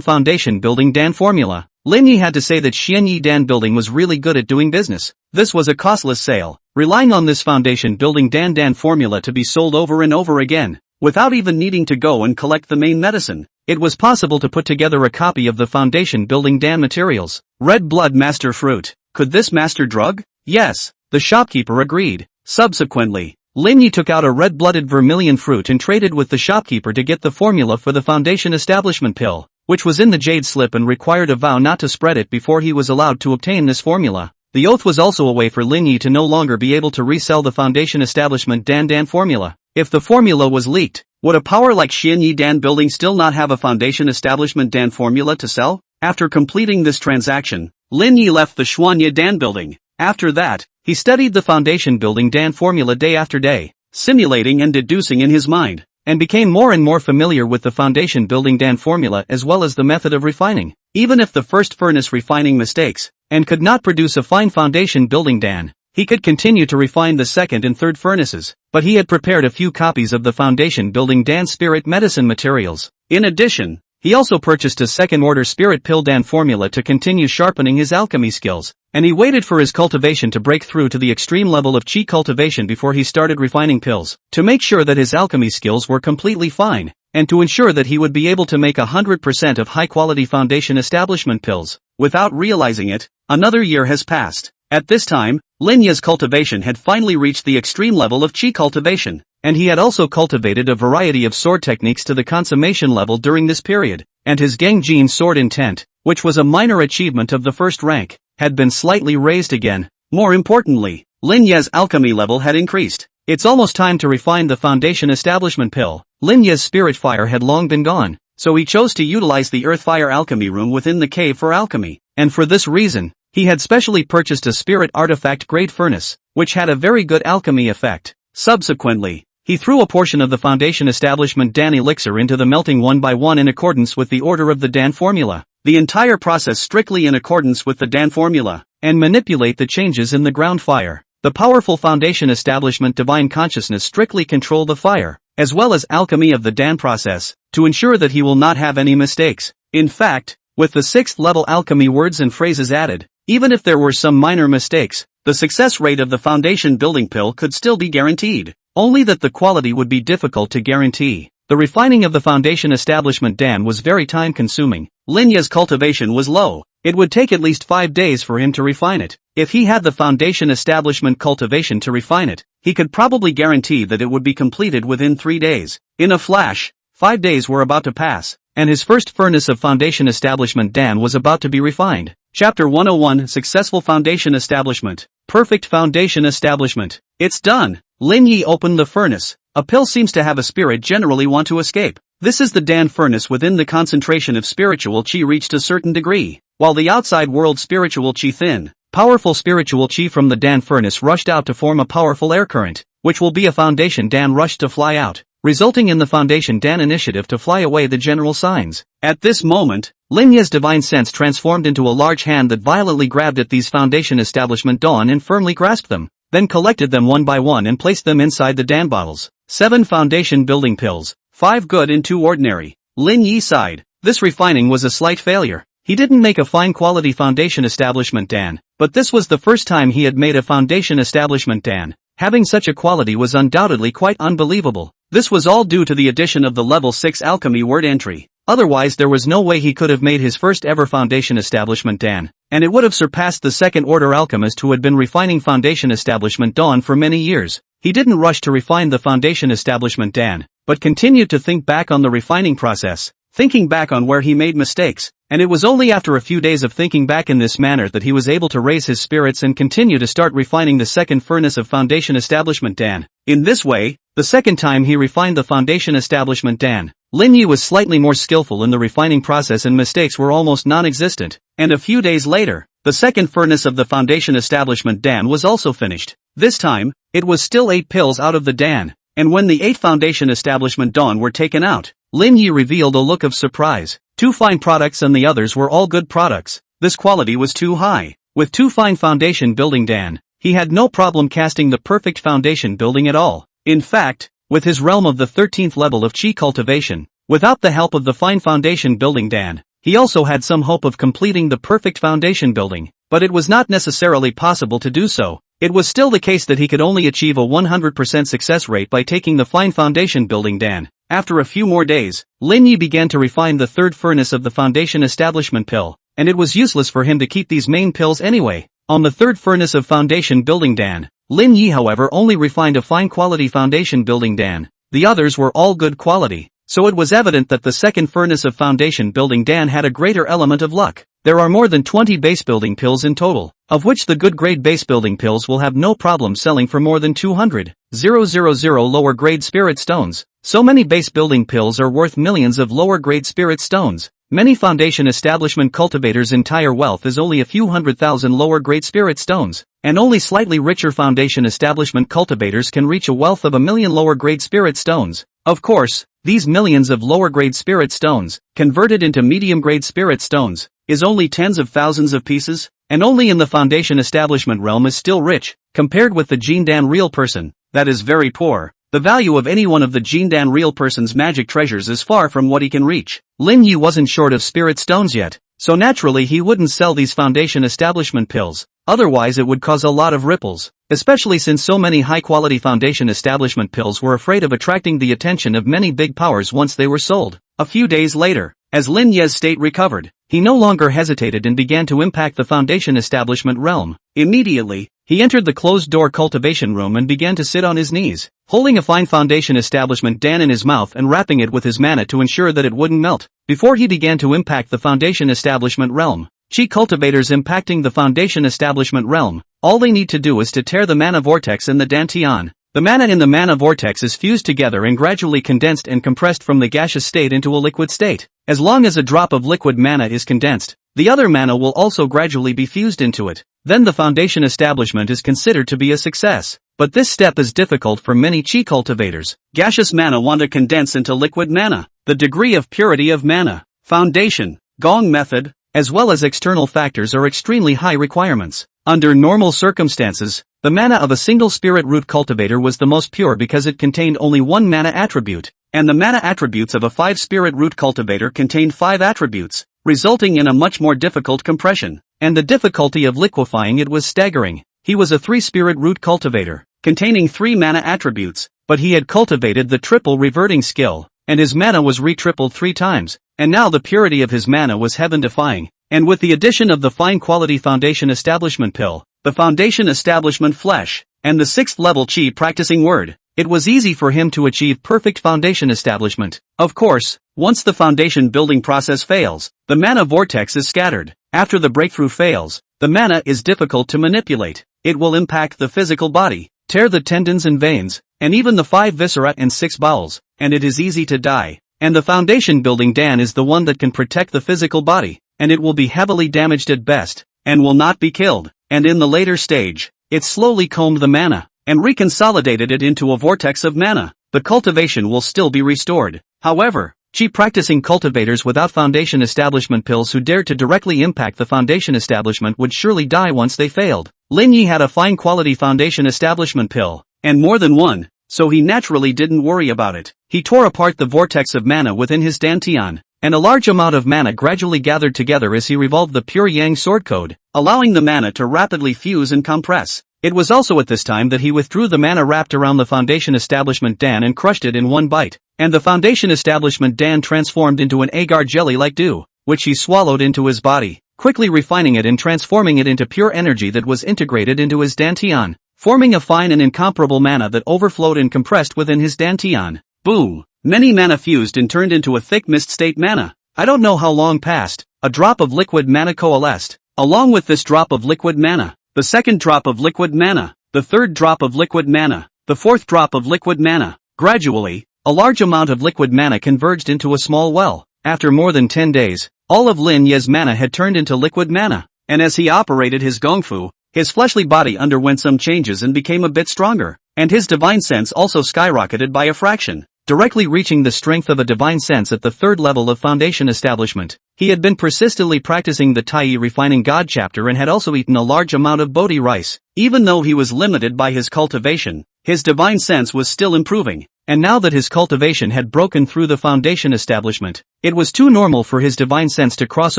foundation building Dan formula. Lin Yi had to say that Xianyi Dan building was really good at doing business. This was a costless sale, relying on this foundation building Dan formula to be sold over and over again, without even needing to go and collect the main medicine. It was possible to put together a copy of the foundation building Dan materials. Red blood master fruit. Could this master drug? Yes, the shopkeeper agreed. Subsequently, Lin Yi took out a red-blooded vermilion fruit and traded with the shopkeeper to get the formula for the foundation establishment pill, which was in the jade slip and required a vow not to spread it before he was allowed to obtain this formula. The oath was also a way for Lin Yi to no longer be able to resell the foundation establishment Dan formula. If the formula was leaked, would a power like Xianyi Dan building still not have a foundation establishment Dan formula to sell? After completing this transaction, Lin Yi left the Xuanya Dan building. After that, he studied the foundation building Dan formula day after day, simulating and deducing in his mind, and became more and more familiar with the foundation building Dan formula as well as the method of refining. Even if the first furnace refining mistakes, and could not produce a fine foundation building Dan, he could continue to refine the second and third furnaces, but he had prepared a few copies of the foundation building Dan spirit medicine materials. In addition, he also purchased a second-order spirit pill Dan formula to continue sharpening his alchemy skills, and he waited for his cultivation to break through to the extreme level of chi cultivation before he started refining pills, to make sure that his alchemy skills were completely fine, and to ensure that he would be able to make 100% of high-quality foundation establishment pills. Without realizing it, another year has passed. At this time, Lin Yi's cultivation had finally reached the extreme level of chi cultivation, and he had also cultivated a variety of sword techniques to the consummation level during this period, and his Gengjin sword intent, which was a minor achievement of the first rank, had been slightly raised again. More importantly, Lin Yi's alchemy level had increased. It's almost time to refine the foundation establishment pill. Lin Yi's spirit fire had long been gone, so he chose to utilize the earth fire alchemy room within the cave for alchemy, and for this reason, he had specially purchased a spirit artifact grade furnace, which had a very good alchemy effect. Subsequently, he threw a portion of the foundation establishment Dan elixir into the melting one by one in accordance with the order of the Dan formula. The entire process strictly in accordance with the Dan formula, and manipulate the changes in the ground fire. The powerful foundation establishment divine consciousness strictly control the fire, as well as alchemy of the Dan process, to ensure that he will not have any mistakes. In fact, with the 6th level alchemy words and phrases added, even if there were some minor mistakes, the success rate of the foundation building pill could still be guaranteed, only that the quality would be difficult to guarantee. The refining of the foundation establishment Dan was very time-consuming. Lin Yi's cultivation was low. It would take at least 5 days for him to refine it. If he had the foundation establishment cultivation to refine it, he could probably guarantee that it would be completed within 3 days. In a flash, 5 days were about to pass, and his first furnace of foundation establishment Dan was about to be refined. Chapter 101 Successful Foundation Establishment. Perfect Foundation Establishment. It's done. Lin Yi opened the furnace. A pill seems to have a spirit generally want to escape. This is the Dan furnace within the concentration of spiritual chi reached a certain degree, while the outside world spiritual chi thin. Powerful spiritual chi from the Dan furnace rushed out to form a powerful air current, which will be a foundation Dan rush to fly out, resulting in the foundation Dan initiative to fly away the general signs. At this moment, Lin Yi's divine sense transformed into a large hand that violently grabbed at these foundation establishment Dan and firmly grasped them, then collected them one by one and placed them inside the Dan bottles. 7 foundation building pills, 5 good and 2 ordinary. Lin Yi sighed. This refining was a slight failure. He didn't make a fine quality foundation establishment Dan, but this was the first time he had made a foundation establishment Dan. Having such a quality was undoubtedly quite unbelievable. This was all due to the addition of the level 6 alchemy word entry. Otherwise there was no way he could have made his first ever foundation establishment Dan, and it would have surpassed the second order alchemist who had been refining foundation establishment Dan for many years. He didn't rush to refine the foundation establishment Dan, but continued to think back on the refining process, thinking back on where he made mistakes, and it was only after a few days of thinking back in this manner that he was able to raise his spirits and continue to start refining the second furnace of foundation establishment Dan. In this way, The second time he refined the foundation establishment Dan, Lin Yi was slightly more skillful in the refining process and mistakes were almost non-existent, and a few days later, the second furnace of the foundation establishment Dan was also finished. This time, it was still 8 pills out of the Dan, and when the 8 foundation establishment Dan were taken out, Lin Yi revealed a look of surprise. 2 fine products and the others were all good products. This quality was too high. With 2 fine foundation building Dan, he had no problem casting the perfect foundation building at all. In fact, with his realm of the 13th level of Qi cultivation, without the help of the fine foundation building Dan, he also had some hope of completing the perfect foundation building, but it was not necessarily possible to do so. It was still the case that he could only achieve a 100% success rate by taking the fine foundation building Dan. After a few more days, Lin Yi began to refine the third furnace of the foundation establishment pill, and it was useless for him to keep these main pills anyway. On the third furnace of foundation building Dan, Lin Yi however only refined a fine quality foundation building Dan. The others were all good quality, so it was evident that the second furnace of foundation building Dan had a greater element of luck. There are more than 20 base building pills in total, of which the good grade base building pills will have no problem selling for more than 200,000 lower grade spirit stones. So many base building pills are worth millions of lower grade spirit stones. Many foundation establishment cultivators' entire wealth is only a few 100,000 lower grade spirit stones, and only slightly richer foundation establishment cultivators can reach a wealth of 1,000,000 lower grade spirit stones. Of course, these millions of lower grade spirit stones, converted into medium grade spirit stones, is only tens of thousands of pieces, and only in the foundation establishment realm is still rich, compared with the Jindan real person, that is very poor. The value of any one of the Jindan real person's magic treasures is far from what he can reach. Lin Yi wasn't short of spirit stones yet, so naturally he wouldn't sell these foundation establishment pills, otherwise it would cause a lot of ripples, especially since so many high-quality foundation establishment pills were afraid of attracting the attention of many big powers once they were sold. A few days later, as Lin Yi's state recovered, he no longer hesitated and began to impact the foundation establishment realm. Immediately, he entered the closed-door cultivation room and began to sit on his knees, holding a fine foundation establishment Dan in his mouth and wrapping it with his mana to ensure that it wouldn't melt. Before he began to impact the foundation establishment realm, Qi cultivators impacting the foundation establishment realm, all they need to do is to tear the mana vortex in the dantian. The mana in the mana vortex is fused together and gradually condensed and compressed from the gaseous state into a liquid state. As long as a drop of liquid mana is condensed, the other mana will also gradually be fused into it. Then the foundation establishment is considered to be a success. But this step is difficult for many Qi cultivators. Gaseous mana want to condense into liquid mana. The degree of purity of mana, foundation, gong method, as well as external factors are extremely high requirements. Under normal circumstances, the mana of a single spirit root cultivator was the most pure because it contained only one mana attribute, and the mana attributes of a 5 spirit root cultivator contained 5 attributes, resulting in a much more difficult compression, and the difficulty of liquefying it was staggering. He was a 3 spirit root cultivator, containing 3 mana attributes, but he had cultivated the triple reverting skill, and his mana was re-tripled 3 times, and now the purity of his mana was heaven-defying. And with the addition of the fine quality foundation establishment pill, the foundation establishment flesh, and the 6th level Qi practicing word, it was easy for him to achieve perfect foundation establishment. Of course, once the foundation building process fails, the mana vortex is scattered. After the breakthrough fails, the mana is difficult to manipulate. It will impact the physical body, tear the tendons and veins, and even the 5 viscera and 6 bowels, and it is easy to die. And the foundation building Dan is the one that can protect the physical body, and it will be heavily damaged at best, and will not be killed. And in the later stage, it slowly combed the mana, and reconsolidated it into a vortex of mana. The cultivation will still be restored. However, Qi practicing cultivators without foundation establishment pills who dared to directly impact the foundation establishment would surely die once they failed. Lin Yi had a fine quality foundation establishment pill, and more than one, so he naturally didn't worry about it. He tore apart the vortex of mana within his dantian, and a large amount of mana gradually gathered together as he revolved the pure yang sword code, allowing the mana to rapidly fuse and compress. It was also at this time that he withdrew the mana wrapped around the foundation establishment Dan and crushed it in one bite, and the foundation establishment Dan transformed into an agar jelly like dew, which he swallowed into his body, quickly refining it and transforming it into pure energy that was integrated into his dantian, forming a fine and incomparable mana that overflowed and compressed within his dantian. Boom! Many mana fused and turned into a thick mist state mana. I don't know how long passed, a drop of liquid mana coalesced. Along with this drop of liquid mana, the second drop of liquid mana, the third drop of liquid mana, the fourth drop of liquid mana, Gradually, a large amount of liquid mana converged into a small well. After more than 10 days, all of Lin Ye's mana had turned into liquid mana, and as he operated his gongfu, his fleshly body underwent some changes and became a bit stronger, and his divine sense also skyrocketed by a fraction, directly reaching the strength of a divine sense at the third level of foundation establishment. He had been persistently practicing the Tai refining God chapter and had also eaten a large amount of bodhi rice. Even though he was limited by his cultivation, his divine sense was still improving, and now that his cultivation had broken through the foundation establishment, it was too normal for his divine sense to cross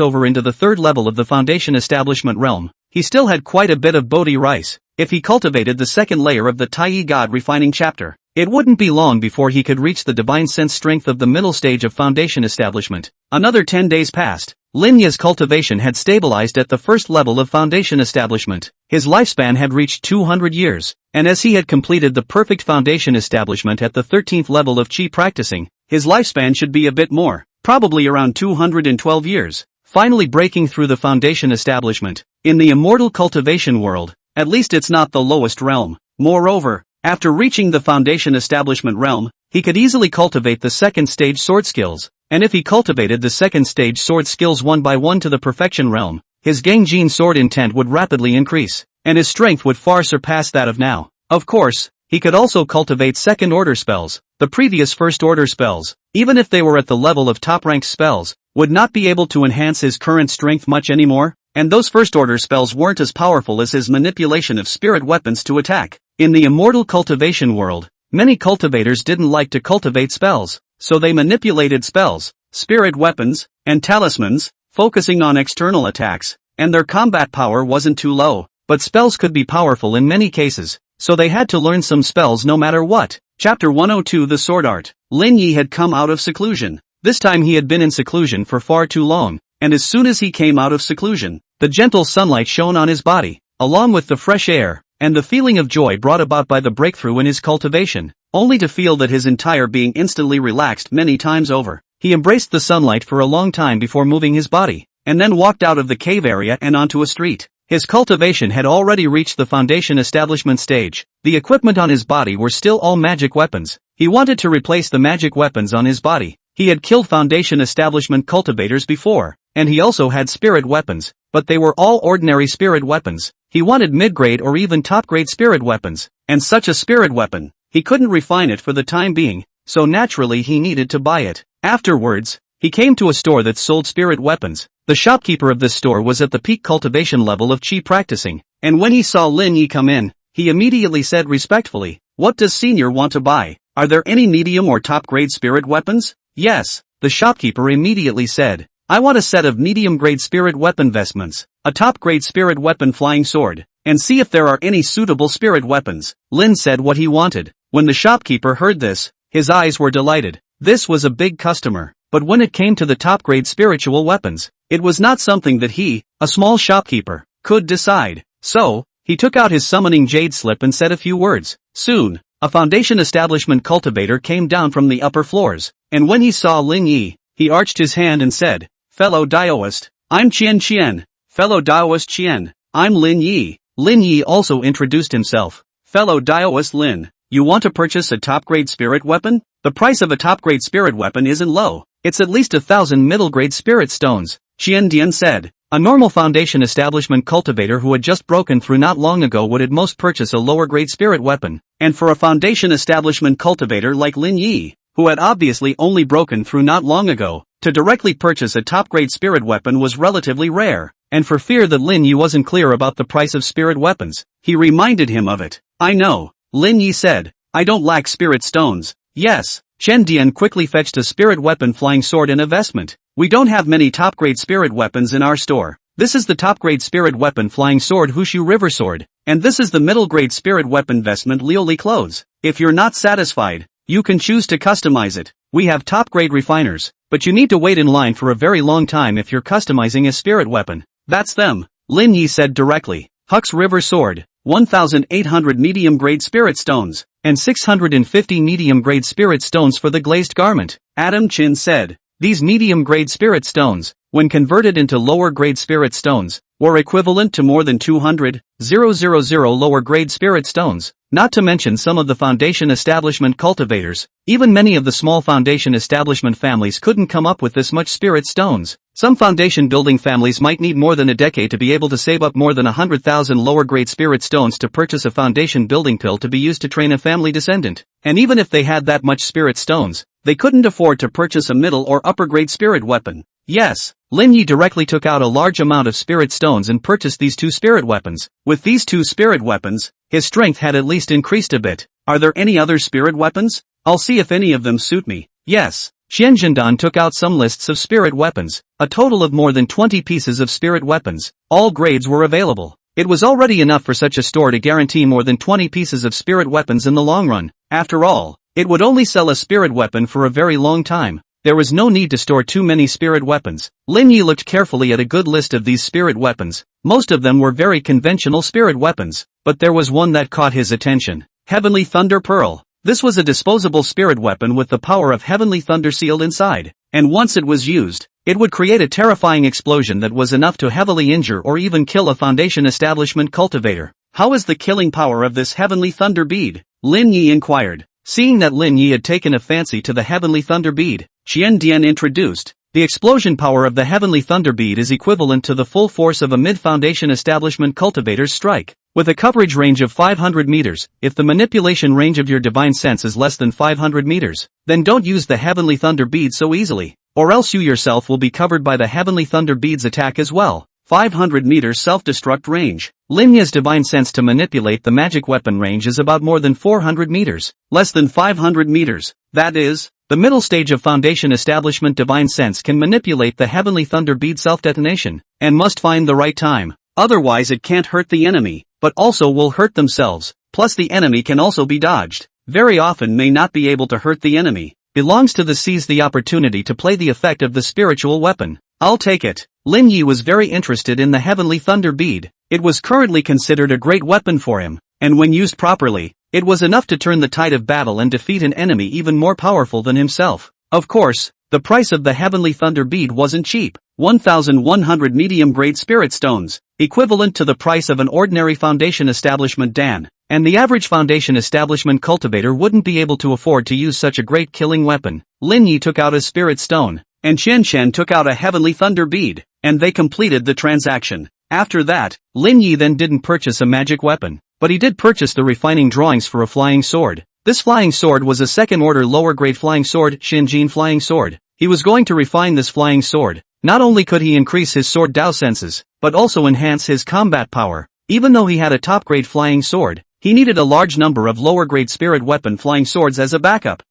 over into the third level of the foundation establishment realm. He still had quite a bit of bodhi rice. If he cultivated the second layer of the Tai God refining chapter, it wouldn't be long before he could reach the divine sense strength of the middle stage of foundation establishment. Another 10 days passed. Lin Ye's cultivation had stabilized at the first level of foundation establishment. His lifespan had reached 200 years, and as he had completed the perfect foundation establishment at the 13th level of Qi practicing, his lifespan should be a bit more, probably around 212 years. Finally breaking through the foundation establishment. In the immortal cultivation world, at least it's not the lowest realm. Moreover, after reaching the foundation establishment realm, he could easily cultivate the second stage sword skills, and if he cultivated the second stage sword skills one by one to the perfection realm, his Gangjin sword intent would rapidly increase, and his strength would far surpass that of now. Of course, he could also cultivate second order spells. The previous first order spells, even if they were at the level of top ranked spells, would not be able to enhance his current strength much anymore, and those first order spells weren't as powerful as his manipulation of spirit weapons to attack. In the immortal cultivation world, many cultivators didn't like to cultivate spells, so they manipulated spells, spirit weapons, and talismans, focusing on external attacks, and their combat power wasn't too low, but spells could be powerful in many cases, so they had to learn some spells no matter what. Chapter 102 The Sword Art. Lin Yi had come out of seclusion. This time he had been in seclusion for far too long, and as soon as he came out of seclusion, the gentle sunlight shone on his body, along with the fresh air, and the feeling of joy brought about by the breakthrough in his cultivation, only to feel that his entire being instantly relaxed many times over. He embraced the sunlight for a long time before moving his body, and then walked out of the cave area and onto a street. His cultivation had already reached the foundation establishment stage. The equipment on his body were still all magic weapons. He wanted to replace the magic weapons on his body. He had killed foundation establishment cultivators before, and he also had spirit weapons, but they were all ordinary spirit weapons. He wanted mid-grade or even top-grade spirit weapons, and such a spirit weapon, he couldn't refine it for the time being, so naturally he needed to buy it. Afterwards, he came to a store that sold spirit weapons. The shopkeeper of this store was at the peak cultivation level of Qi practicing, and when he saw Lin Yi come in, he immediately said respectfully, "What does senior want to buy? Are there any medium or top-grade spirit weapons?" "Yes," the shopkeeper immediately said. "I want a set of medium-grade spirit weapon vestments, a top-grade spirit weapon flying sword, and see if there are any suitable spirit weapons." Lin said what he wanted. When the shopkeeper heard this, his eyes were delighted. This was a big customer, but when it came to the top-grade spiritual weapons, it was not something that he, a small shopkeeper, could decide. So, he took out his summoning jade slip and said a few words. Soon, a foundation establishment cultivator came down from the upper floors, and when he saw Lin Yi, he arched his hand and said, "Fellow Daoist, I'm Qian. Fellow Daoist Qian, I'm Lin Yi." Lin Yi also introduced himself. "Fellow Daoist Lin, you want to purchase a top-grade spirit weapon? The price of a top-grade spirit weapon isn't low. It's at least 1,000 middle-grade spirit stones," Qian Dian said. A normal foundation establishment cultivator who had just broken through not long ago would at most purchase a lower-grade spirit weapon, and for a foundation establishment cultivator like Lin Yi, who had obviously only broken through not long ago, to directly purchase a top-grade spirit weapon was relatively rare, and for fear that Lin Yi wasn't clear about the price of spirit weapons, he reminded him of it. "I know," Lin Yi said. "I don't lack spirit stones." "Yes." Chen Dian quickly fetched a spirit weapon flying sword and a vestment. "We don't have many top-grade spirit weapons in our store. This is the top-grade spirit weapon flying sword Hushu River Sword, and this is the middle-grade spirit weapon vestment Liuli Clothes. If you're not satisfied, you can choose to customize it. We have top-grade refiners, but you need to wait in line for a very long time if you're customizing a spirit weapon." "That's them," Lin Yi said directly. "Hux River Sword, 1,800 medium-grade spirit stones, and 650 medium-grade spirit stones for the glazed garment," Adam Chin said. These medium-grade spirit stones, when converted into lower-grade spirit stones, were equivalent to more than 200,000 lower-grade spirit stones. not to mention some of the foundation establishment cultivators. Even many of the small foundation establishment families couldn't come up with this much spirit stones. Some foundation building families might need more than a decade to be able to save up more than 100,000 lower grade spirit stones to purchase a foundation building pill to be used to train a family descendant. And even if they had that much spirit stones, they couldn't afford to purchase a middle or upper grade spirit weapon. Yes, Lin Yi directly took out a large amount of spirit stones and purchased these 2 spirit weapons. With these 2 spirit weapons, his strength had at least increased a bit. Are there any other spirit weapons? I'll see if any of them suit me. Yes. Xian Zhendan took out some lists of spirit weapons, a total of more than 20 pieces of spirit weapons. All grades were available. It was already enough for such a store to guarantee more than 20 pieces of spirit weapons in the long run. After all, it would only sell a spirit weapon for a very long time. There was no need to store too many spirit weapons. Lin Yi looked carefully at a good list of these spirit weapons. Most of them were very conventional spirit weapons, but there was one that caught his attention. Heavenly Thunder Pearl. This was a disposable spirit weapon with the power of Heavenly Thunder sealed inside, and once it was used, it would create a terrifying explosion that was enough to heavily injure or even kill a foundation establishment cultivator. How is the killing power of this Heavenly Thunder bead? Lin Yi inquired. Seeing that Lin Yi had taken a fancy to the Heavenly Thunder bead, Qian Dian introduced, the explosion power of the Heavenly Thunder bead is equivalent to the full force of a mid-foundation establishment cultivator's strike. With a coverage range of 500 meters, if the manipulation range of your divine sense is less than 500 meters, then don't use the Heavenly Thunder bead so easily, or else you yourself will be covered by the Heavenly Thunder bead's attack as well. 500 meters self-destruct range. Lin Yi's divine sense to manipulate the magic weapon range is about more than 400 meters, less than 500 meters, that is, the middle stage of foundation establishment divine sense can manipulate the Heavenly Thunder bead self-detonation, and must find the right time. Otherwise it can't hurt the enemy, but also will hurt themselves, plus the enemy can also be dodged. Very often may not be able to hurt the enemy. Belongs to the seize the opportunity to play the effect of the spiritual weapon. I'll take it. Lin Yi was very interested in the Heavenly Thunder bead. It was currently considered a great weapon for him, and when used properly, it was enough to turn the tide of battle and defeat an enemy even more powerful than himself. Of course, the price of the Heavenly Thunder bead wasn't cheap. 1,100 medium-grade spirit stones, equivalent to the price of an ordinary foundation establishment dan, and the average foundation establishment cultivator wouldn't be able to afford to use such a great killing weapon. Lin Yi took out a spirit stone, and Qian Shen took out a Heavenly Thunder bead, and they completed the transaction. After that, Lin Yi then didn't purchase a magic weapon, but he did purchase the refining drawings for a flying sword. This flying sword was a second-order lower-grade flying sword, Shinjin flying sword. He was going to refine this flying sword. Not only could he increase his sword Dao senses, but also enhance his combat power. Even though he had a top-grade flying sword, he needed a large number of lower-grade spirit weapon flying swords as a backup.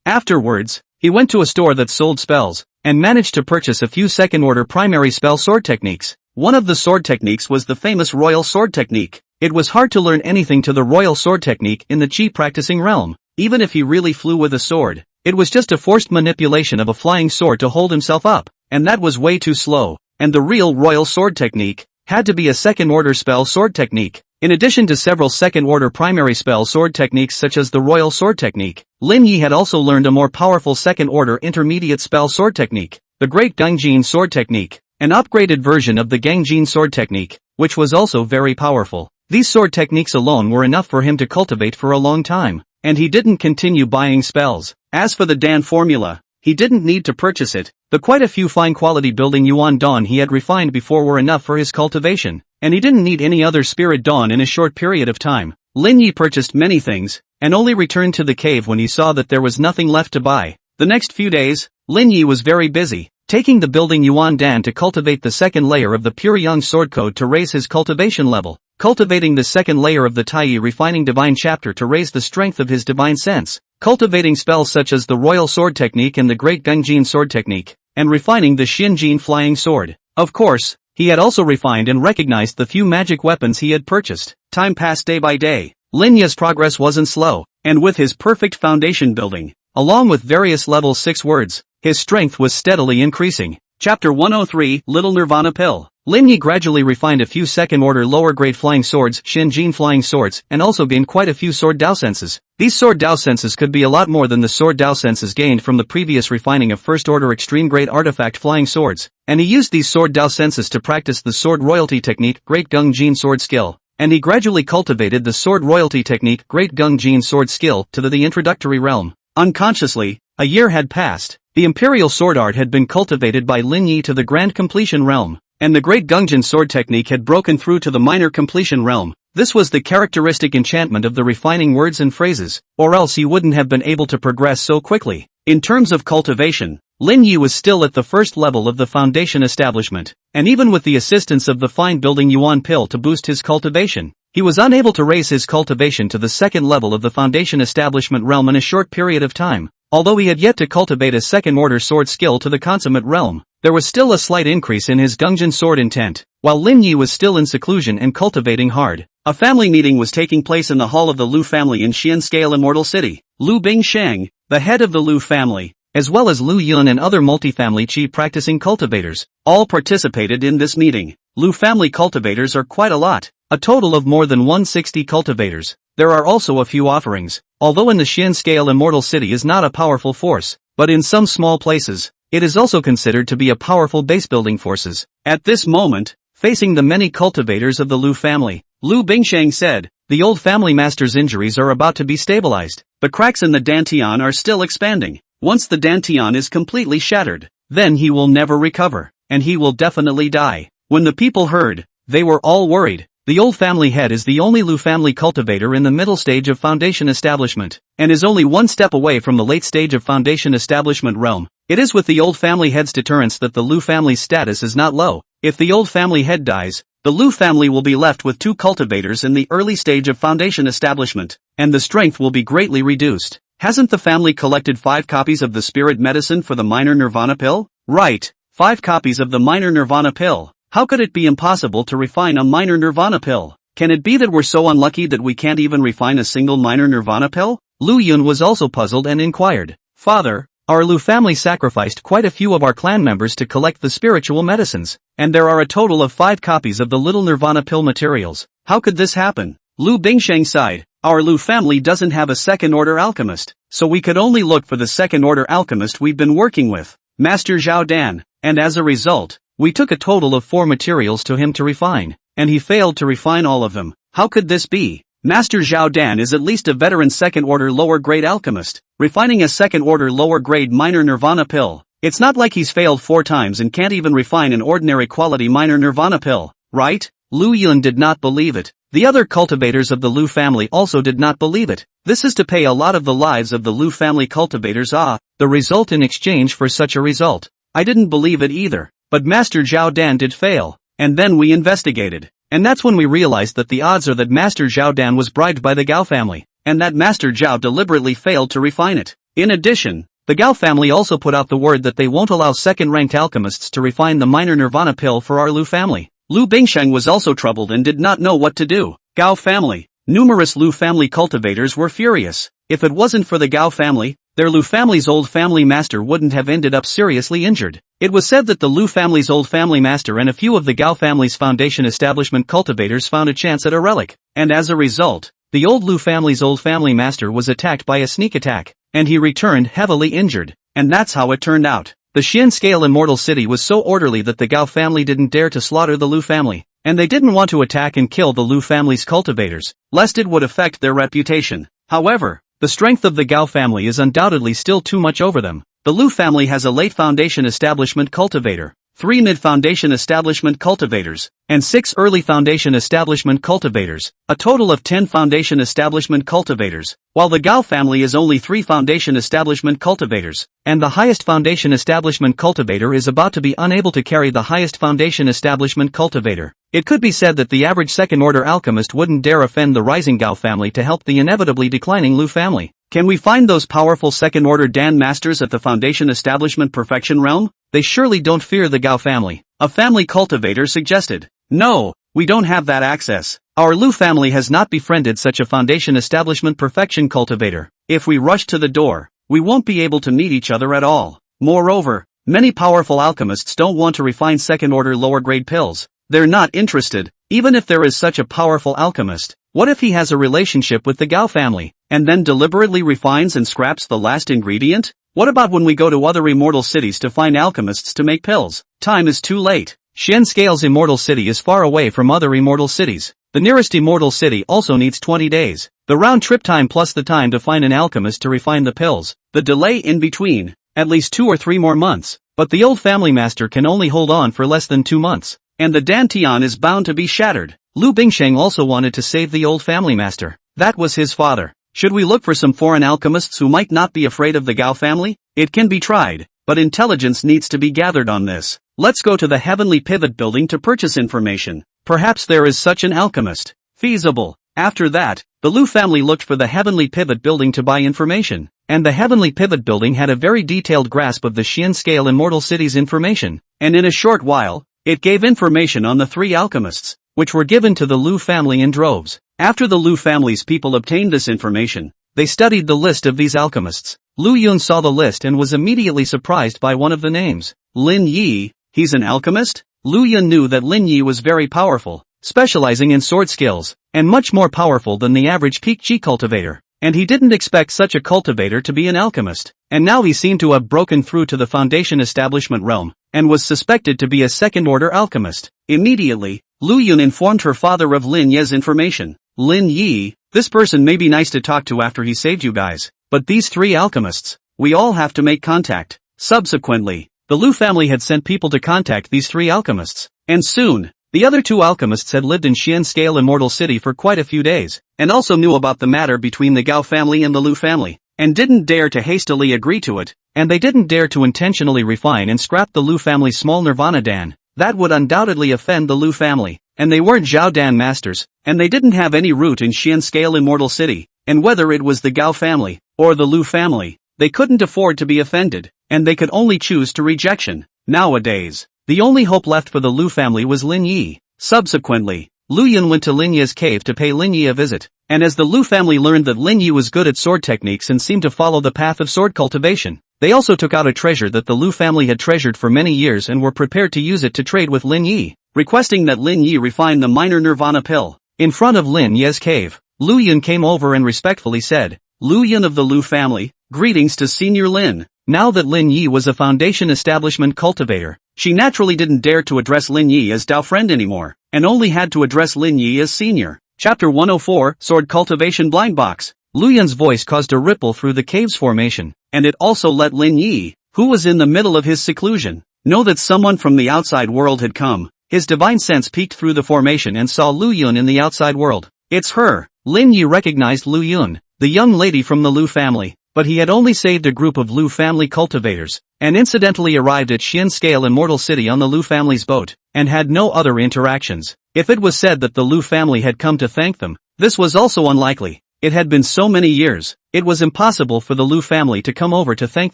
Afterwards, he went to a store that sold spells, and managed to purchase a few second-order primary spell sword techniques. One of the sword techniques was the famous Royal Sword Technique. It was hard to learn anything to the Royal Sword Technique in the chi practicing realm. Even if he really flew with a sword, it was just a forced manipulation of a flying sword to hold himself up, and that was way too slow. And the real Royal Sword Technique had to be a second-order spell sword technique. In addition to several second-order primary spell sword techniques such as the Royal Sword Technique, Lin Yi had also learned a more powerful second-order intermediate spell sword technique, the Great Gangjin Sword Technique, an upgraded version of the Gangjin Sword Technique, which was also very powerful. These sword techniques alone were enough for him to cultivate for a long time, and he didn't continue buying spells. As for the Dan formula, he didn't need to purchase it. The quite a few fine-quality building Yuan Dawn he had refined before were enough for his cultivation, and he didn't need any other spirit dawn in a short period of time. Lin Yi purchased many things, and only returned to the cave when he saw that there was nothing left to buy. The next few days, Lin Yi was very busy, taking the building Yuan Dan to cultivate the second layer of the Pure Young Sword Code to raise his cultivation level, cultivating the second layer of the Tai refining divine chapter to raise the strength of his divine sense, cultivating spells such as the Royal Sword Technique and the Great Gangjin Sword Technique, and refining the Shinjin Flying Sword. Of course, he had also refined and recognized the few magic weapons he had purchased. Time passed day by day. Lin Yi's progress wasn't slow, and with his perfect foundation building, along with various level 6 words, his strength was steadily increasing. Chapter 103, Little Nirvana Pill. Lin Yi gradually refined a few second-order lower-grade flying swords, Shinjin flying swords, and also gained quite a few sword Dao senses. These sword Dao senses could be a lot more than the sword Dao senses gained from the previous refining of first-order extreme-grade artifact flying swords, and he used these sword Dao senses to practice the sword royalty technique, Great Gangjin sword skill. and he gradually cultivated the sword royalty technique Great Gungjin sword skill to the introductory realm. Unconsciously, a year had passed. The imperial sword art had been cultivated by Lin Yi to the grand completion realm, and the Great Gungjin sword technique had broken through to the minor completion realm. This was the characteristic enchantment of the refining words and phrases, or else he wouldn't have been able to progress so quickly. In terms of cultivation, Lin Yi was still at the first level of the foundation establishment, and even with the assistance of the fine building yuan pill to boost his cultivation, he was unable to raise his cultivation to the second level of the foundation establishment realm in a short period of time. Although he had yet to cultivate a second-order sword skill to the consummate realm, there was still a slight increase in his Gungjin sword intent. While Lin Yi was still in seclusion and cultivating hard, a family meeting was taking place in the hall of the Lu family in Xian-scale Immortal City. Lu Bingsheng, the head of the Lu family, as well as Lu Yun and other multi-family chi practicing cultivators, all participated in this meeting. Lu family cultivators are quite a lot, a total of more than 160 cultivators. There are also a few offerings, although in the Xian-scale Immortal City is not a powerful force, but in some small places, it is also considered to be a powerful base-building forces. At this moment, facing the many cultivators of the Lu family, Lu Bingsheng said, "The old family master's injuries are about to be stabilized. The cracks in the dantian are still expanding. Once the dantian is completely shattered, then he will never recover, and he will definitely die." When the people heard, they were all worried. The old family head is the only Lu family cultivator in the middle stage of foundation establishment, and is only one step away from the late stage of foundation establishment realm. It is with the old family head's deterrence that the Lu family's status is not low. If the old family head dies, the Lu family will be left with 2 cultivators in the early stage of foundation establishment, and the strength will be greatly reduced. Hasn't the family collected 5 copies of the spirit medicine for the minor nirvana pill? Right, 5 copies of the minor nirvana pill. How could it be impossible to refine a minor nirvana pill? Can it be that we're so unlucky that we can't even refine a single minor nirvana pill? Lu Yun was also puzzled and inquired, "Father, our Lu family sacrificed quite a few of our clan members to collect the spiritual medicines, and there are a total of 5 copies of the little nirvana pill materials. How could this happen?" Lu Bingsheng sighed. "Our Lu family doesn't have a second-order alchemist, so we could only look for the second-order alchemist we've been working with, Master Zhao Dan, and as a result, we took a total of 4 materials to him to refine, and he failed to refine all of them. How could this be? Master Zhao Dan is at least a veteran second-order lower-grade alchemist, refining a second-order lower-grade minor nirvana pill. It's not like he's failed 4 times and can't even refine an ordinary quality minor nirvana pill, right?" Lu Yun did not believe it. The other cultivators of the Lu family also did not believe it. This is to pay a lot of the lives of the Lu family cultivators the result in exchange for such a result. I didn't believe it either. But Master Zhao Dan did fail, and then we investigated, and that's when we realized that the odds are that Master Zhao Dan was bribed by the Gao family, and that Master Zhao deliberately failed to refine it. In addition, the Gao family also put out the word that they won't allow second-ranked alchemists to refine the minor nirvana pill for our Lu family. Lu Bingsheng was also troubled and did not know what to do. Gao family. Numerous Lu family cultivators were furious. If it wasn't for the Gao family, their Lu family's old family master wouldn't have ended up seriously injured. It was said that the Lu family's old family master and a few of the Gao family's foundation establishment cultivators found a chance at a relic, and as a result, the old Lu family's old family master was attacked by a sneak attack, and he returned heavily injured, and that's how it turned out. The Xian-scale Immortal City was so orderly that the Gao family didn't dare to slaughter the Lu family, and they didn't want to attack and kill the Lu family's cultivators, lest it would affect their reputation. However, the strength of the Gao family is undoubtedly still too much over them. The Lu family has a late foundation establishment cultivator, 3 mid-foundation establishment cultivators, and 6 early foundation establishment cultivators, a total of 10 foundation establishment cultivators, while the Gao family is only 3 foundation establishment cultivators, and the highest foundation establishment cultivator is about to be unable to carry the highest foundation establishment cultivator. It could be said that the average second-order alchemist wouldn't dare offend the rising Gao family to help the inevitably declining Lu family. Can we find those powerful second-order Dan masters at the foundation establishment perfection realm? They surely don't fear the Gao family. A family cultivator suggested. No, we don't have that access. Our Lu family has not befriended such a foundation establishment perfection cultivator. If we rush to the door, we won't be able to meet each other at all. Moreover, many powerful alchemists don't want to refine second-order lower-grade pills. They're not interested, even if there is such a powerful alchemist. What if he has a relationship with the Gao family, and then deliberately refines and scraps the last ingredient? What about when we go to other immortal cities to find alchemists to make pills? Time is too late. Xian-scale's immortal city is far away from other immortal cities. The nearest immortal city also needs 20 days. The round trip time plus the time to find an alchemist to refine the pills. The delay in between, at least 2 or 3 more months. But the old family master can only hold on for less than 2 months. And the dantian is bound to be shattered. Lu Bingsheng also wanted to save the old family master. That was his father. Should we look for some foreign alchemists who might not be afraid of the Gao family? It can be tried, but intelligence needs to be gathered on this. Let's go to the Heavenly Pivot building to purchase information. Perhaps there is such an alchemist. Feasible. After that, the Lu family looked for the Heavenly Pivot building to buy information. And the Heavenly Pivot building had a very detailed grasp of the Xian scale immortal city's information. And in a short while, it gave information on the 3 alchemists, which were given to the Lu family in droves. After the Lu family's people obtained this information, they studied the list of these alchemists. Lu Yun saw the list and was immediately surprised by one of the names. Lin Yi, he's an alchemist? Lu Yun knew that Lin Yi was very powerful, specializing in sword skills, and much more powerful than the average peak Qi cultivator. And he didn't expect such a cultivator to be an alchemist. And now he seemed to have broken through to the Foundation establishment realm, and was suspected to be a second-order alchemist. Immediately, Lu Yun informed her father of Lin Ye's information. Lin Yi, this person may be nice to talk to after he saved you guys, but these 3 alchemists, we all have to make contact. Subsequently, the Lu family had sent people to contact these 3 alchemists, and soon, the other 2 alchemists had lived in Xian scale immortal city for quite a few days, and also knew about the matter between the Gao family and the Lu family, and didn't dare to hastily agree to it, and they didn't dare to intentionally refine and scrap the Lu family's small Nirvana Dan. That would undoubtedly offend the Lu family. And they weren't Zhao Dan masters, and they didn't have any root in Xian scale immortal city, and whether it was the Gao family, or the Lu family, they couldn't afford to be offended, and they could only choose to rejection. Nowadays, the only hope left for the Lu family was Lin Yi. Subsequently, Lu Yun went to Lin Yi's cave to pay Lin Yi a visit, and as the Lu family learned that Lin Yi was good at sword techniques and seemed to follow the path of sword cultivation, they also took out a treasure that the Lu family had treasured for many years and were prepared to use it to trade with Lin Yi, requesting that Lin Yi refine the minor Nirvana pill. In front of Lin Yi's cave, Lu Yun came over and respectfully said, Lu Yun of the Lu family, greetings to Senior Lin. Now that Lin Yi was a Foundation establishment cultivator, she naturally didn't dare to address Lin Yi as Dao friend anymore, and only had to address Lin Yi as senior. Chapter 104, Sword Cultivation Blind Box. Lu Yun's voice caused a ripple through the cave's formation, and it also let Lin Yi, who was in the middle of his seclusion, know that someone from the outside world had come. His divine sense peeked through the formation and saw Lu Yun in the outside world. It's her. Lin Yi recognized Lu Yun, the young lady from the Lu family, but he had only saved a group of Lu family cultivators, and incidentally arrived at Xian scale immortal city on the Lu family's boat, and had no other interactions. If it was said that the Lu family had come to thank them, this was also unlikely. It had been so many years, it was impossible for the Lu family to come over to thank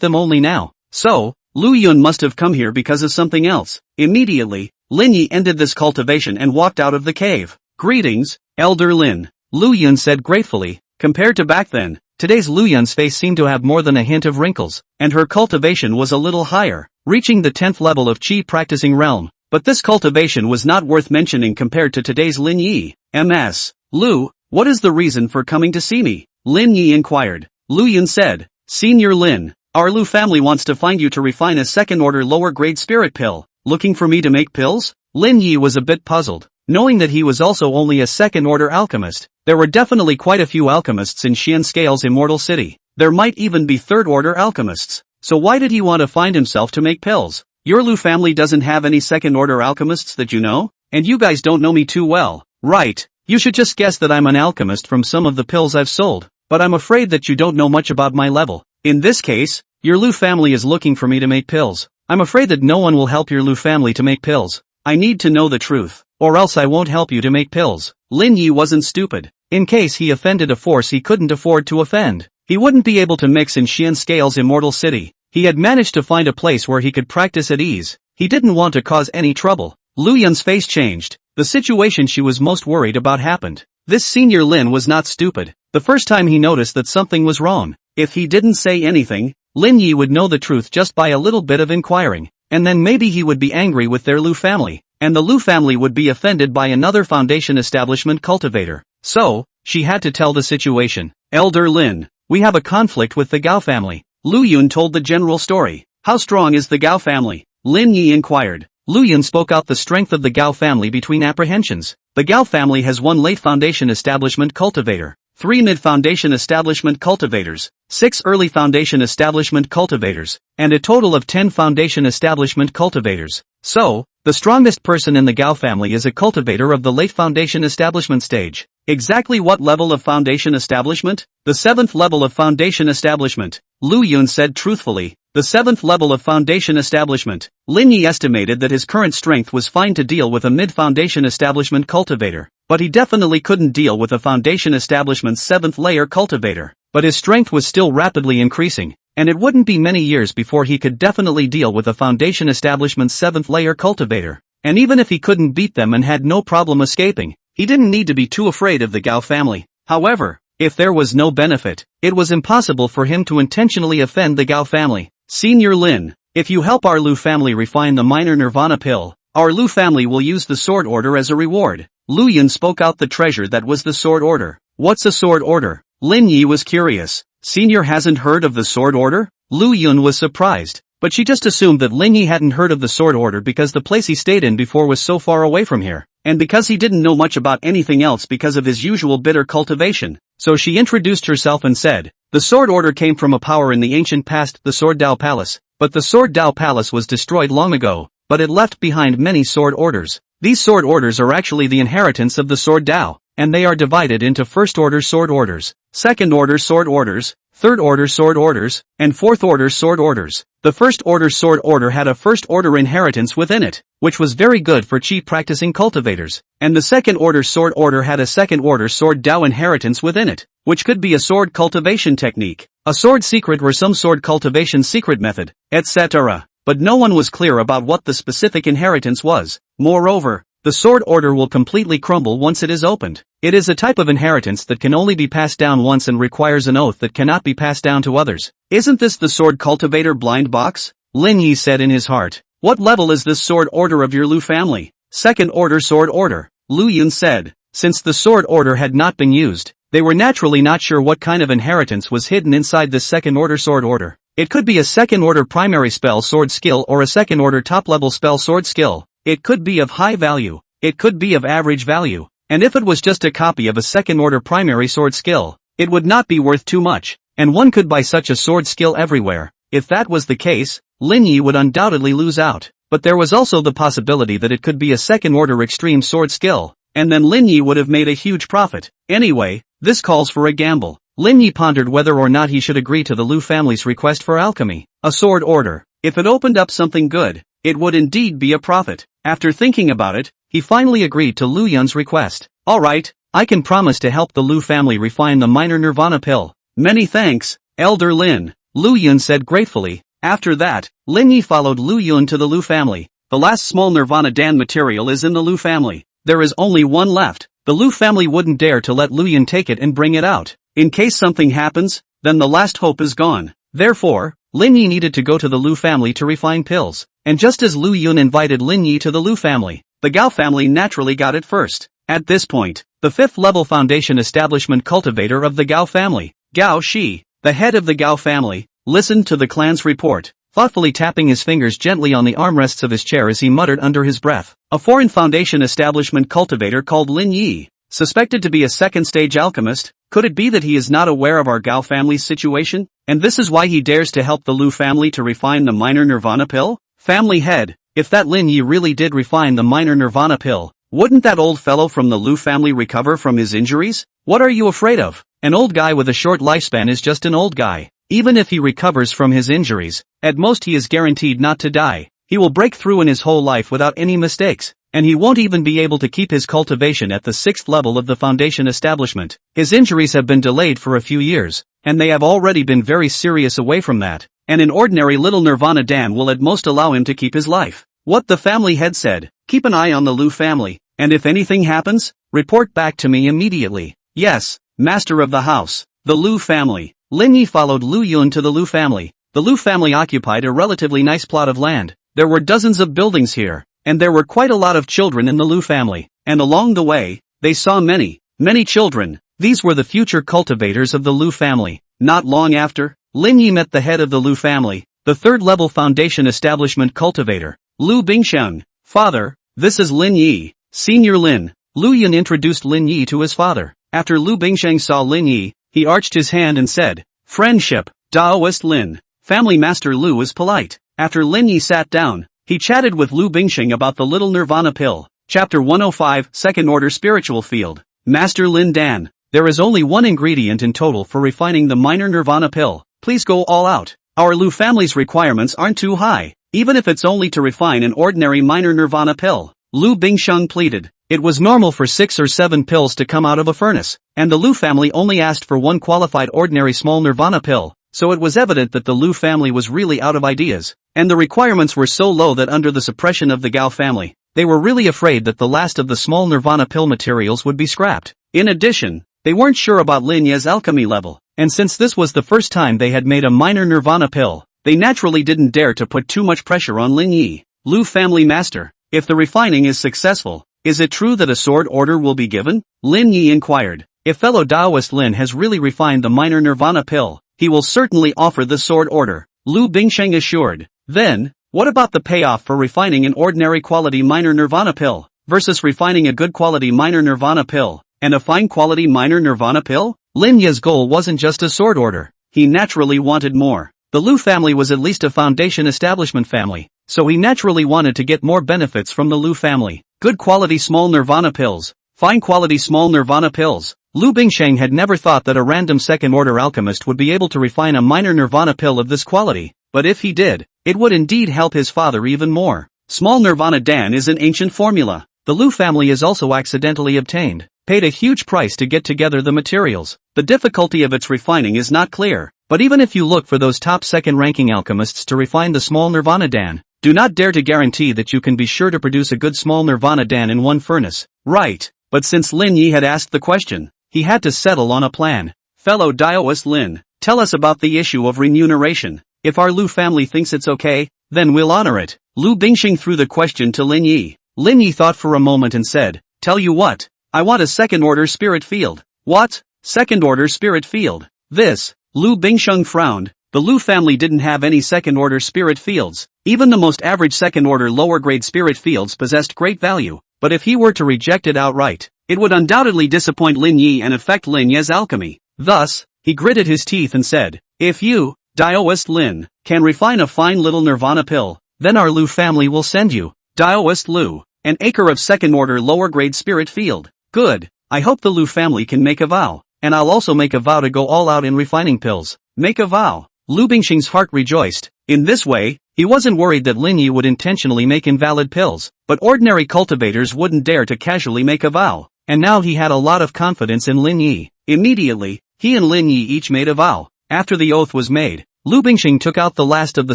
them only now. So, Lu Yun must have come here because of something else. Immediately, Lin Yi ended this cultivation and walked out of the cave. Greetings, Elder Lin, Lu Yun said gratefully. Compared to back then, today's Lu Yun's face seemed to have more than a hint of wrinkles, and her cultivation was a little higher, reaching the 10th level of Qi practicing realm. But this cultivation was not worth mentioning compared to today's Lin Yi. Ms. Lu, what is the reason for coming to see me? Lin Yi inquired. Lu Yun said, Senior Lin, our Lu family wants to find you to refine a second-order lower-grade spirit pill. Looking for me to make pills? Lin Yi was a bit puzzled, knowing that he was also only a second-order alchemist. There were definitely quite a few alchemists in Xian Scale's immortal city. There might even be third-order alchemists. So why did he want to find himself to make pills? Your Lu family doesn't have any second-order alchemists that you know? And you guys don't know me too well, right? You should just guess that I'm an alchemist from some of the pills I've sold, but I'm afraid that you don't know much about my level. In this case, your Lu family is looking for me to make pills. I'm afraid that no one will help your Lu family to make pills. I need to know the truth, or else I won't help you to make pills. Lin Yi wasn't stupid. In case he offended a force he couldn't afford to offend, he wouldn't be able to mix in Xian Scale's immortal city. He had managed to find a place where he could practice at ease. He didn't want to cause any trouble. Lu Yun's face changed. The situation she was most worried about happened. This Senior Lin was not stupid. The first time he noticed that something was wrong, if he didn't say anything, Lin Yi would know the truth just by a little bit of inquiring, and then maybe he would be angry with their Lu family, and the Lu family would be offended by another Foundation establishment cultivator. So, she had to tell the situation. Elder Lin, we have a conflict with the Gao family. Lu Yun told the general story. How strong is the Gao family? Lin Yi inquired. Lu Yun spoke out the strength of the Gao family between apprehensions. The Gao family has 1 late foundation establishment cultivator, 3 mid-foundation establishment cultivators, 6 early foundation establishment cultivators, and a total of 10 foundation establishment cultivators. So, the strongest person in the Gao family is a cultivator of the late foundation establishment stage. Exactly what level of foundation establishment? The 7th level of foundation establishment, Lu Yun said truthfully. The 7th level of foundation establishment. Lin Yi estimated that his current strength was fine to deal with a mid-foundation establishment cultivator, but he definitely couldn't deal with a foundation establishment's 7th layer cultivator. But his strength was still rapidly increasing, and it wouldn't be many years before he could definitely deal with a foundation establishment's 7th layer cultivator. And even if he couldn't beat them and had no problem escaping, he didn't need to be too afraid of the Gao family. However, if there was no benefit, it was impossible for him to intentionally offend the Gao family. Senior Lin, if you help our Lu family refine the minor nirvana pill, our Lu family will use the sword order as a reward. Lu Yun spoke out the treasure that was the sword order. What's a sword order? Lin Yi was curious. Senior hasn't heard of the sword order? Lu Yun was surprised, but she just assumed that Lin Yi hadn't heard of the sword order because the place he stayed in before was so far away from here, and because he didn't know much about anything else because of his usual bitter cultivation. So she introduced herself and said, the sword order came from a power in the ancient past, the Sword Dao Palace, but the Sword Dao Palace was destroyed long ago, but it left behind many sword orders. These sword orders are actually the inheritance of the Sword Dao, and they are divided into first order sword orders, second order sword orders, third order sword orders, and fourth order sword orders. The first order sword order had a first order inheritance within it, which was very good for cheap practicing cultivators, and the second order sword order had a second order sword Dao inheritance within it, which could be a sword cultivation technique, a sword secret or some sword cultivation secret method, etc. But no one was clear about what the specific inheritance was. Moreover, the sword order will completely crumble once it is opened. It is a type of inheritance that can only be passed down once and requires an oath that cannot be passed down to others. Isn't this the sword cultivator blind box? Lin Yi said in his heart. What level is this sword order of your Lu family? Second order sword order, Lu Yun said. Since the sword order had not been used, they were naturally not sure what kind of inheritance was hidden inside this second order sword order. It could be a second order primary spell sword skill or a second order top level spell sword skill. It could be of high value. It could be of average value. And if it was just a copy of a second order primary sword skill, it would not be worth too much, and one could buy such a sword skill everywhere. If that was the case, Lin Yi would undoubtedly lose out. But there was also the possibility that it could be a second order extreme sword skill, and then Lin Yi would have made a huge profit. Anyway, this calls for a gamble. Lin Yi pondered whether or not he should agree to the Lu family's request for alchemy, a sword order. If it opened up something good, it would indeed be a profit. After thinking about it, he finally agreed to Lu Yun's request. Alright, I can promise to help the Lu family refine the minor nirvana pill. Many thanks, Elder Lin, Lu Yun said gratefully. After that, Lin Yi followed Lu Yun to the Lu family. The last small nirvana dan material is in the Lu family. There is only one left. The Lu family wouldn't dare to let Lu Yun take it and bring it out. In case something happens, then the last hope is gone. Therefore, Lin Yi needed to go to the Lu family to refine pills. And just as Lu Yun invited Lin Yi to the Lu family, the Gao family naturally got it first. At this point, the 5th level foundation establishment cultivator of the Gao family, Gao Shi, the head of the Gao family, listened to the clan's report, thoughtfully tapping his fingers gently on the armrests of his chair as he muttered under his breath. A foreign foundation establishment cultivator called Lin Yi, suspected to be a second-stage alchemist. Could it be that he is not aware of our Gao family's situation, and this is why he dares to help the Lu family to refine the minor nirvana pill? Family head, if that Lin Yi really did refine the minor nirvana pill, wouldn't that old fellow from the Lu family recover from his injuries? What are you afraid of? An old guy with a short lifespan is just an old guy. Even if he recovers from his injuries, at most he is guaranteed not to die. He will break through in his whole life without any mistakes, and he won't even be able to keep his cultivation at the 6th level of the foundation establishment. His injuries have been delayed for a few years, and they have already been very serious away from that, and an ordinary little Nirvana Dan will at most allow him to keep his life. What the family head said, keep an eye on the Lu family, and if anything happens, report back to me immediately. Yes, master of the house. The Lu family. Lin Yi followed Lu Yun to the Lu family. The Lu family occupied a relatively nice plot of land. There were dozens of buildings here, and there were quite a lot of children in the Lu family, and along the way, they saw many children. These were the future cultivators of the Lu family. Not long after, Lin Yi met the head of the Lu family, the 3rd level foundation establishment cultivator, Lu Bingsheng. Father, this is Lin Yi. Senior Lin, Lu Yun introduced Lin Yi to his father. After Lu Bingsheng saw Lin Yi, he arched his hand and said, "Friendship, Daoist Lin." Family Master Lu was polite. After Lin Yi sat down, he chatted with Lu Bingsheng about the little nirvana pill. Chapter 105, Second Order Spiritual Field. Master Lin Dan, there is only one ingredient in total for refining the minor nirvana pill. Please go all out. Our Lu family's requirements aren't too high, even if it's only to refine an ordinary minor nirvana pill. Lu Bingsheng pleaded. It was normal for 6 or 7 pills to come out of a furnace, and the Lu family only asked for one qualified ordinary small nirvana pill, so it was evident that the Lu family was really out of ideas, and the requirements were so low that under the suppression of the Gao family, they were really afraid that the last of the small nirvana pill materials would be scrapped. In addition, they weren't sure about Lin Ye's alchemy level, and since this was the first time they had made a minor nirvana pill, they naturally didn't dare to put too much pressure on Lin Yi. Lu family master, if the refining is successful, is it true that a sword order will be given? Lin Yi inquired. If fellow Daoist Lin has really refined the minor nirvana pill, he will certainly offer the sword order, Lu Bingsheng assured. Then, what about the payoff for refining an ordinary quality minor nirvana pill, versus refining a good quality minor nirvana pill, and a fine quality minor nirvana pill? Lin Yi's goal wasn't just a sword order, he naturally wanted more. The Lu family was at least a foundation establishment family, so he naturally wanted to get more benefits from the Lu family. Good quality small nirvana pills, fine quality small nirvana pills. Lu Bingsheng had never thought that a random second-order alchemist would be able to refine a minor nirvana pill of this quality, but if he did, it would indeed help his father even more. Small nirvana dan is an ancient formula. The Lu family is also accidentally obtained, paid a huge price to get together the materials. The difficulty of its refining is not clear, but even if you look for those top second-ranking alchemists to refine the small nirvana dan, do not dare to guarantee that you can be sure to produce a good small nirvana dan in one furnace. Right, but since Lin Yi had asked the question, he had to settle on a plan. Fellow Daoist Lin, tell us about the issue of remuneration. If our Lu family thinks it's okay, then we'll honor it. Lu Bingsheng threw the question to Lin Yi. Lin Yi thought for a moment and said, tell you what, I want a second-order spirit field. What? Second-order spirit field? This? Lu Bingsheng frowned. The Lu family didn't have any second-order spirit fields. Even the most average second-order lower-grade spirit fields possessed great value, but if he were to reject it outright, it would undoubtedly disappoint Lin Yi and affect Lin Ye's alchemy. Thus, he gritted his teeth and said, if you, Daoist Lin, can refine a fine little nirvana pill, then our Lu family will send you, Daoist Lu, an acre of second-order lower-grade spirit field. Good, I hope the Lu family can make a vow, and I'll also make a vow to go all out in refining pills. Make a vow. Lu Bingsheng's heart rejoiced. In this way, he wasn't worried that Lin Yi would intentionally make invalid pills, but ordinary cultivators wouldn't dare to casually make a vow, and now he had a lot of confidence in Lin Yi. Immediately, he and Lin Yi each made a vow. After the oath was made, Lu Bingsheng took out the last of the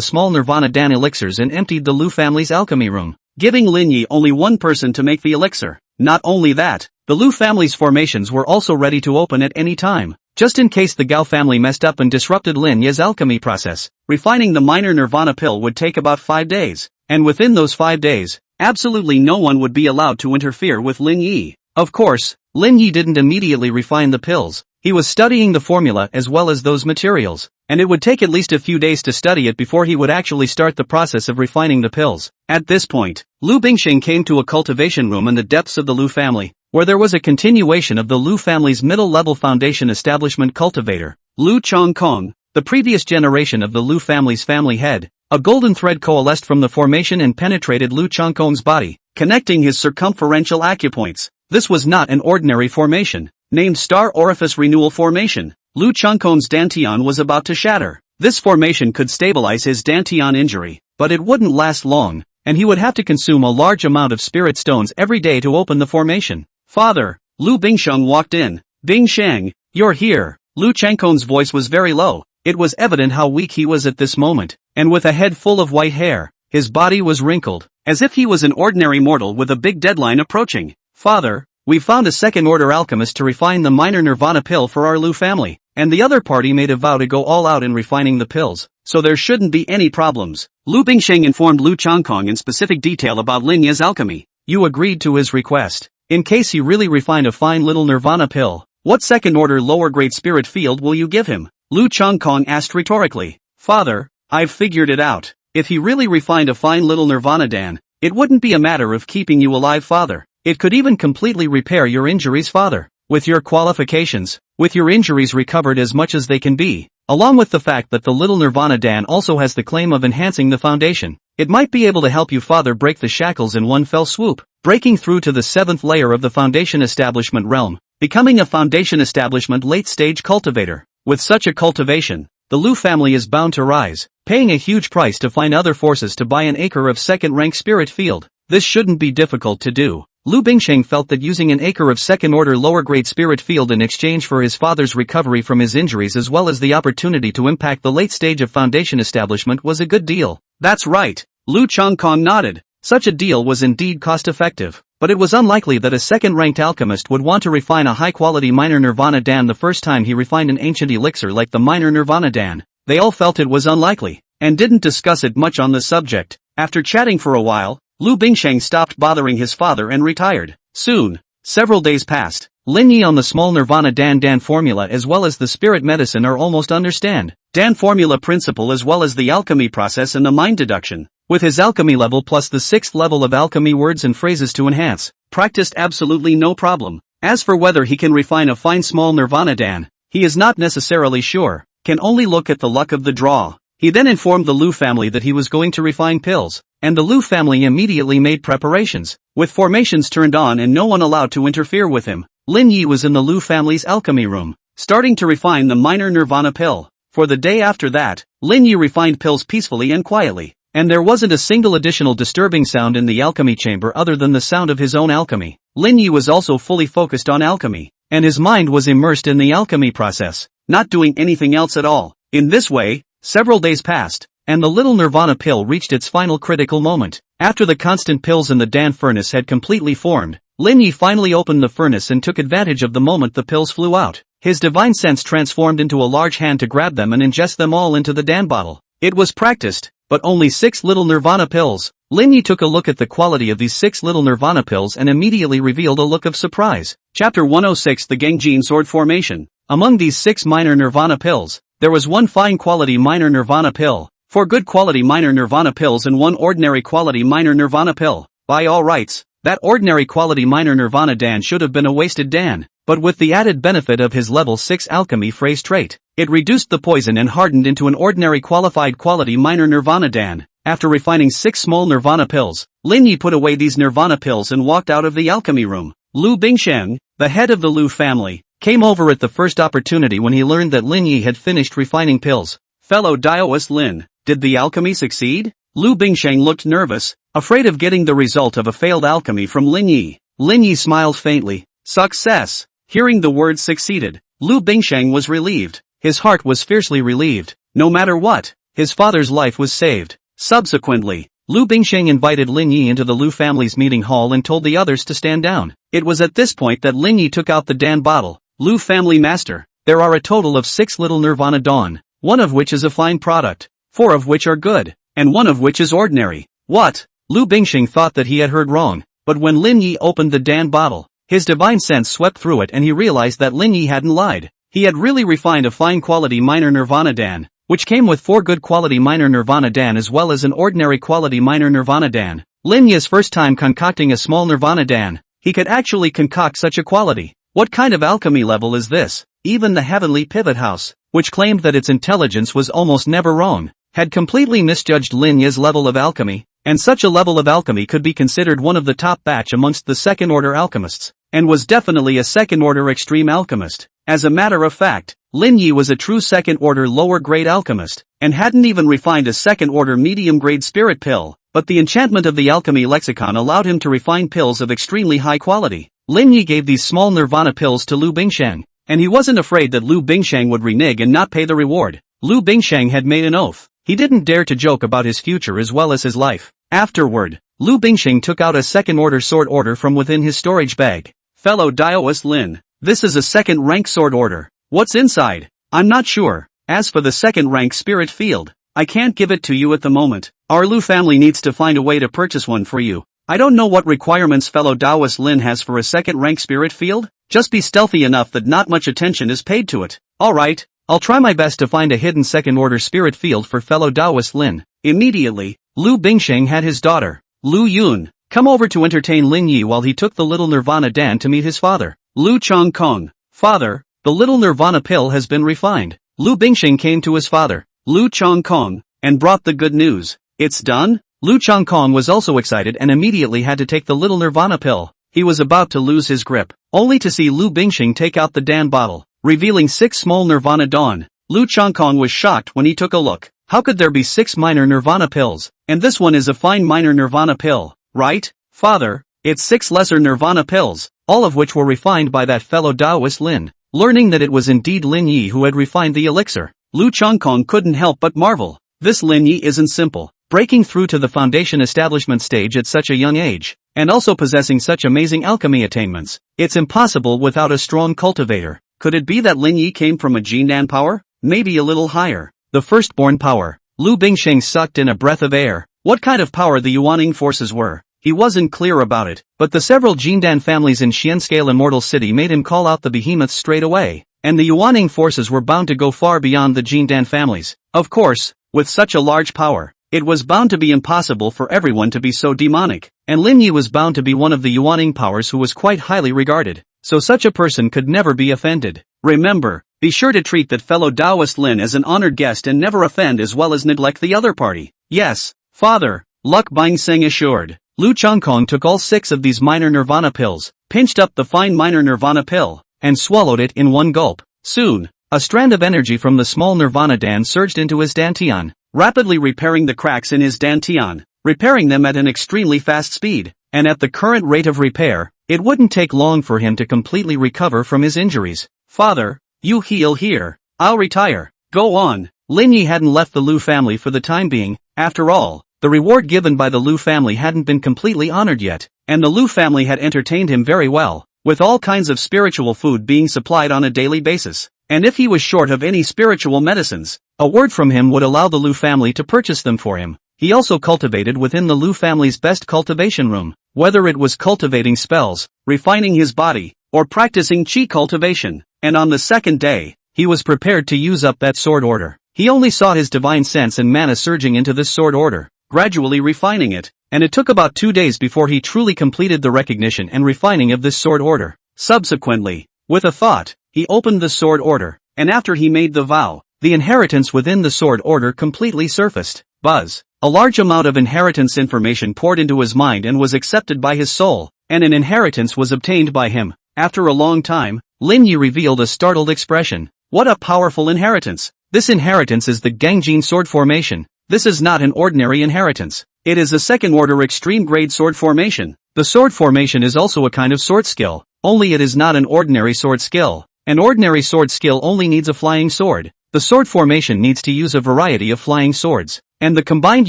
small nirvana dan elixirs and emptied the Lu family's alchemy room, giving Lin Yi only one person to make the elixir. Not only that, the Lu family's formations were also ready to open at any time, just in case the Gao family messed up and disrupted Lin Ye's alchemy process. Refining the minor nirvana pill would take about 5 days, and within those 5 days, absolutely no one would be allowed to interfere with Lin Yi. Of course, Lin Yi didn't immediately refine the pills. He was studying the formula as well as those materials, and it would take at least a few days to study it before he would actually start the process of refining the pills. At this point, Lu Bingsheng came to a cultivation room in the depths of the Lu family, where there was a continuation of the Lu family's middle-level foundation establishment cultivator, Lu Chongkong, the previous generation of the Lu family's family head. A golden thread coalesced from the formation and penetrated Lu Chongkong's body, connecting his circumferential acupoints. This was not an ordinary formation, named Star Orifice Renewal Formation. Lu Chongkong's dantian was about to shatter. This formation could stabilize his dantian injury, but it wouldn't last long, and he would have to consume a large amount of spirit stones every day to open the formation. Father, Lu Bingsheng walked in. Bingsheng, you're here. Lu Chongkong's voice was very low. It was evident how weak he was at this moment, and with a head full of white hair, his body was wrinkled, as if he was an ordinary mortal with a big deadline approaching. Father, we've found a second-order alchemist to refine the minor nirvana pill for our Lu family, and the other party made a vow to go all out in refining the pills, so there shouldn't be any problems. Lu Bingsheng informed Lu Chongkong in specific detail about Lin Ye's alchemy. You agreed to his request. In case he really refined a fine little nirvana pill, what second-order lower-grade spirit field will you give him? Lu Chongkong asked rhetorically. Father, I've figured it out. If he really refined a fine little nirvana dan, it wouldn't be a matter of keeping you alive, father. It could even completely repair your injuries father. With your qualifications, with your injuries recovered as much as they can be, along with the fact that the little Nirvana Dan also has the claim of enhancing the foundation, it might be able to help you father break the shackles in one fell swoop, breaking through to the 7th layer of the foundation establishment realm, becoming a foundation establishment late-stage cultivator. With such a cultivation, the Lu family is bound to rise, paying a huge price to find other forces to buy an acre of second-rank spirit field. This shouldn't be difficult to do. Lu Bingsheng felt that using an acre of second-order lower-grade spirit field in exchange for his father's recovery from his injuries as well as the opportunity to impact the late stage of foundation establishment was a good deal. That's right, Lu Chongkong nodded. Such a deal was indeed cost-effective, but it was unlikely that a second-ranked alchemist would want to refine a high-quality minor Nirvana Dan the first time he refined an ancient elixir like the minor Nirvana Dan. They all felt it was unlikely, and didn't discuss it much on the subject. After chatting for a while, Lu Bingsheng stopped bothering his father and retired. Soon, several days passed. Lin Yi on the small Nirvana Dan formula as well as the spirit medicine are almost understand. Dan formula principle as well as the alchemy process and the mind deduction. With his alchemy level plus the 6th level of alchemy words and phrases to enhance, practiced absolutely no problem. As for whether he can refine a fine small Nirvana Dan, he is not necessarily sure, can only look at the luck of the draw. He then informed the Lu family that he was going to refine pills, and the Lu family immediately made preparations, with formations turned on and no one allowed to interfere with him. Lin Yi was in the Lu family's alchemy room, starting to refine the minor Nirvana pill. For the day after that, Lin Yi refined pills peacefully and quietly, and there wasn't a single additional disturbing sound in the alchemy chamber other than the sound of his own alchemy. Lin Yi was also fully focused on alchemy, and his mind was immersed in the alchemy process, not doing anything else at all. In this way, several days passed, and the little Nirvana pill reached its final critical moment. After the constant pills in the Dan furnace had completely formed, Lin Yi finally opened the furnace and took advantage of the moment the pills flew out. His divine sense transformed into a large hand to grab them and ingest them all into the Dan bottle. It was practiced, but only 6 little Nirvana pills. Lin Yi took a look at the quality of these 6 little Nirvana pills and immediately revealed a look of surprise. Chapter 106 The Gangjin Sword Formation. Among these 6 minor Nirvana pills, there was one fine quality minor Nirvana pill, 4 good quality minor Nirvana pills and 1 ordinary quality minor Nirvana pill. By all rights, that ordinary quality minor Nirvana Dan should have been a wasted Dan, but with the added benefit of his level 6 alchemy phrase trait, it reduced the poison and hardened into an ordinary qualified quality minor Nirvana Dan. After refining 6 small Nirvana pills, Lin Yi put away these Nirvana pills and walked out of the alchemy room. Lu Bingsheng, the head of the Lu family, came over at the first opportunity when he learned that Lin Yi had finished refining pills. Fellow Daoist Lin, did the alchemy succeed? Lu Bingsheng looked nervous, afraid of getting the result of a failed alchemy from Lin Yi. Lin Yi smiled faintly. Success! Hearing the word succeeded, Lu Bingsheng was relieved. His heart was fiercely relieved. No matter what, his father's life was saved. Subsequently, Lu Bingsheng invited Lin Yi into the Lu family's meeting hall and told the others to stand down. It was at this point that Lin Yi took out the Dan bottle. Lu family master, there are a total of 6 little Nirvana Dawn, 1 of which is a fine product, 4 of which are good, and 1 of which is ordinary. What? Lu Bingsheng thought that he had heard wrong, but when Lin Yi opened the Dan bottle, his divine sense swept through it and he realized that Lin Yi hadn't lied. He had really refined a fine quality minor Nirvana Dan, which came with 4 good quality minor Nirvana Dan as well as an ordinary quality minor Nirvana Dan. Lin Yi's first time concocting a small Nirvana Dan, he could actually concoct such a quality. What kind of alchemy level is this? Even the heavenly pivot house, which claimed that its intelligence was almost never wrong, had completely misjudged Lin Yi's level of alchemy, and such a level of alchemy could be considered one of the top batch amongst the second-order alchemists, and was definitely a second-order extreme alchemist. As a matter of fact, Lin Yi was a true second-order lower-grade alchemist, and hadn't even refined a second-order medium-grade spirit pill, but the enchantment of the alchemy lexicon allowed him to refine pills of extremely high quality. Lin Yi gave these small Nirvana pills to Lu Bingsheng, and he wasn't afraid that Lu Bingsheng would renege and not pay the reward. Lu Bingsheng had made an oath. He didn't dare to joke about his future as well as his life. Afterward, Lu Bingsheng took out a second-order sword order from within his storage bag. Fellow Daoist Lin, this is a second-rank sword order. What's inside? I'm not sure. As for the second-rank spirit field, I can't give it to you at the moment. Our Lu family needs to find a way to purchase one for you. I don't know what requirements fellow Daoist Lin has for a second-rank spirit field. Just be stealthy enough that not much attention is paid to it. Alright, I'll try my best to find a hidden second-order spirit field for fellow Daoist Lin. Immediately, Lu Bingsheng had his daughter, Lu Yun, come over to entertain Lin Yi while he took the little Nirvana Dan to meet his father, Lu Chongkong. Father, the little Nirvana pill has been refined. Lu Bingxing came to his father, Lu Chongkong, and brought the good news. It's done? Lu Chongkong was also excited and immediately had to take the little Nirvana pill. He was about to lose his grip, only to see Lu Bingxing take out the Dan bottle, revealing 6 small Nirvana Dawn. Lu Chongkong was shocked when he took a look. How could there be 6 minor Nirvana pills? And this one is a fine minor Nirvana pill, right? Father, it's 6 lesser Nirvana pills, all of which were refined by that fellow Taoist Lin. Learning that it was indeed Lin Yi who had refined the elixir, Lu Chongkong couldn't help but marvel. This Lin Yi isn't simple, breaking through to the foundation establishment stage at such a young age, and also possessing such amazing alchemy attainments. It's impossible without a strong cultivator. Could it be that Lin Yi came from a Jindan power? Maybe a little higher. The firstborn power. Lu Bingxing sucked in a breath of air. What kind of power the Yuaning forces were, he wasn't clear about it, but the several Jindan families in Xianscale Immortal City made him call out the behemoths straight away, and the Yuaning forces were bound to go far beyond the Jindan families. Of course, with such a large power, it was bound to be impossible for everyone to be so demonic, and Lin Yi was bound to be one of the Yuaning powers who was quite highly regarded, so such a person could never be offended. Remember, be sure to treat that fellow Taoist Lin as an honored guest and never offend as well as neglect the other party. Yes, father, Luck Bingxing assured. Lu Chongkong took all 6 of these minor Nirvana pills, pinched up the fine minor Nirvana pill, and swallowed it in one gulp. Soon, a strand of energy from the small Nirvana Dan surged into his dantian, rapidly repairing the cracks in his dantian, repairing them at an extremely fast speed, and at the current rate of repair, it wouldn't take long for him to completely recover from his injuries. Father, you heal here, I'll retire. Go on. Lin Yi hadn't left the Lu family for the time being. After all, the reward given by the Lu family hadn't been completely honored yet, and the Lu family had entertained him very well, with all kinds of spiritual food being supplied on a daily basis. And if he was short of any spiritual medicines, a word from him would allow the Lu family to purchase them for him. He also cultivated within the Lu family's best cultivation room, whether it was cultivating spells, refining his body, or practicing qi cultivation. And on the second day, he was prepared to use up that sword order. He only saw his divine sense and mana surging into this sword order, gradually refining it, and it took about 2 days before he truly completed the recognition and refining of this sword order. Subsequently, with a thought, he opened the sword order, and after he made the vow, the inheritance within the sword order completely surfaced. Buzz. A large amount of inheritance information poured into his mind and was accepted by his soul, and an inheritance was obtained by him. After a long time, Lin Yi revealed a startled expression. What a powerful inheritance! This inheritance is the Gangjin sword formation. This is not an ordinary inheritance. It is a second-order extreme-grade sword formation. The sword formation is also a kind of sword skill, only it is not an ordinary sword skill. An ordinary sword skill only needs a flying sword. The sword formation needs to use a variety of flying swords, and the combined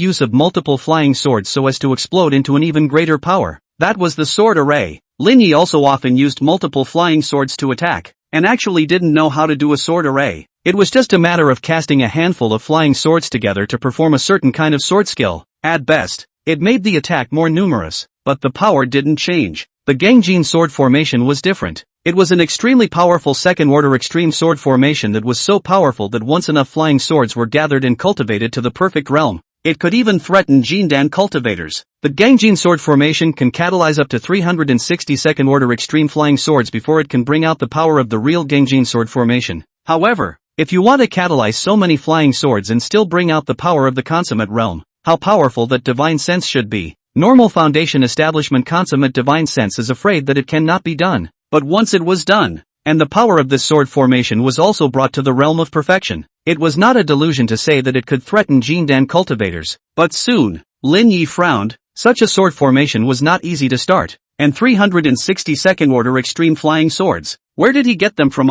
use of multiple flying swords so as to explode into an even greater power. That was the sword array. Lin Yi also often used multiple flying swords to attack, and actually didn't know how to do a sword array. It was just a matter of casting a handful of flying swords together to perform a certain kind of sword skill. At best, it made the attack more numerous, but the power didn't change. The Gangjin sword formation was different. It was an extremely powerful second-order extreme sword formation that was so powerful that once enough flying swords were gathered and cultivated to the perfect realm, it could even threaten Jindan cultivators. The Gangjin sword formation can catalyze up to 360 second-order extreme flying swords before it can bring out the power of the real Gangjin sword formation. However, if you want to catalyze so many flying swords and still bring out the power of the consummate realm, how powerful that divine sense should be. Normal foundation establishment consummate divine sense is afraid that it cannot be done. But once it was done, and the power of this sword formation was also brought to the realm of perfection, it was not a delusion to say that it could threaten Jindan cultivators. But soon, Lin Yi frowned. Such a sword formation was not easy to start, and 360 second-order extreme flying swords. Where did he get them from?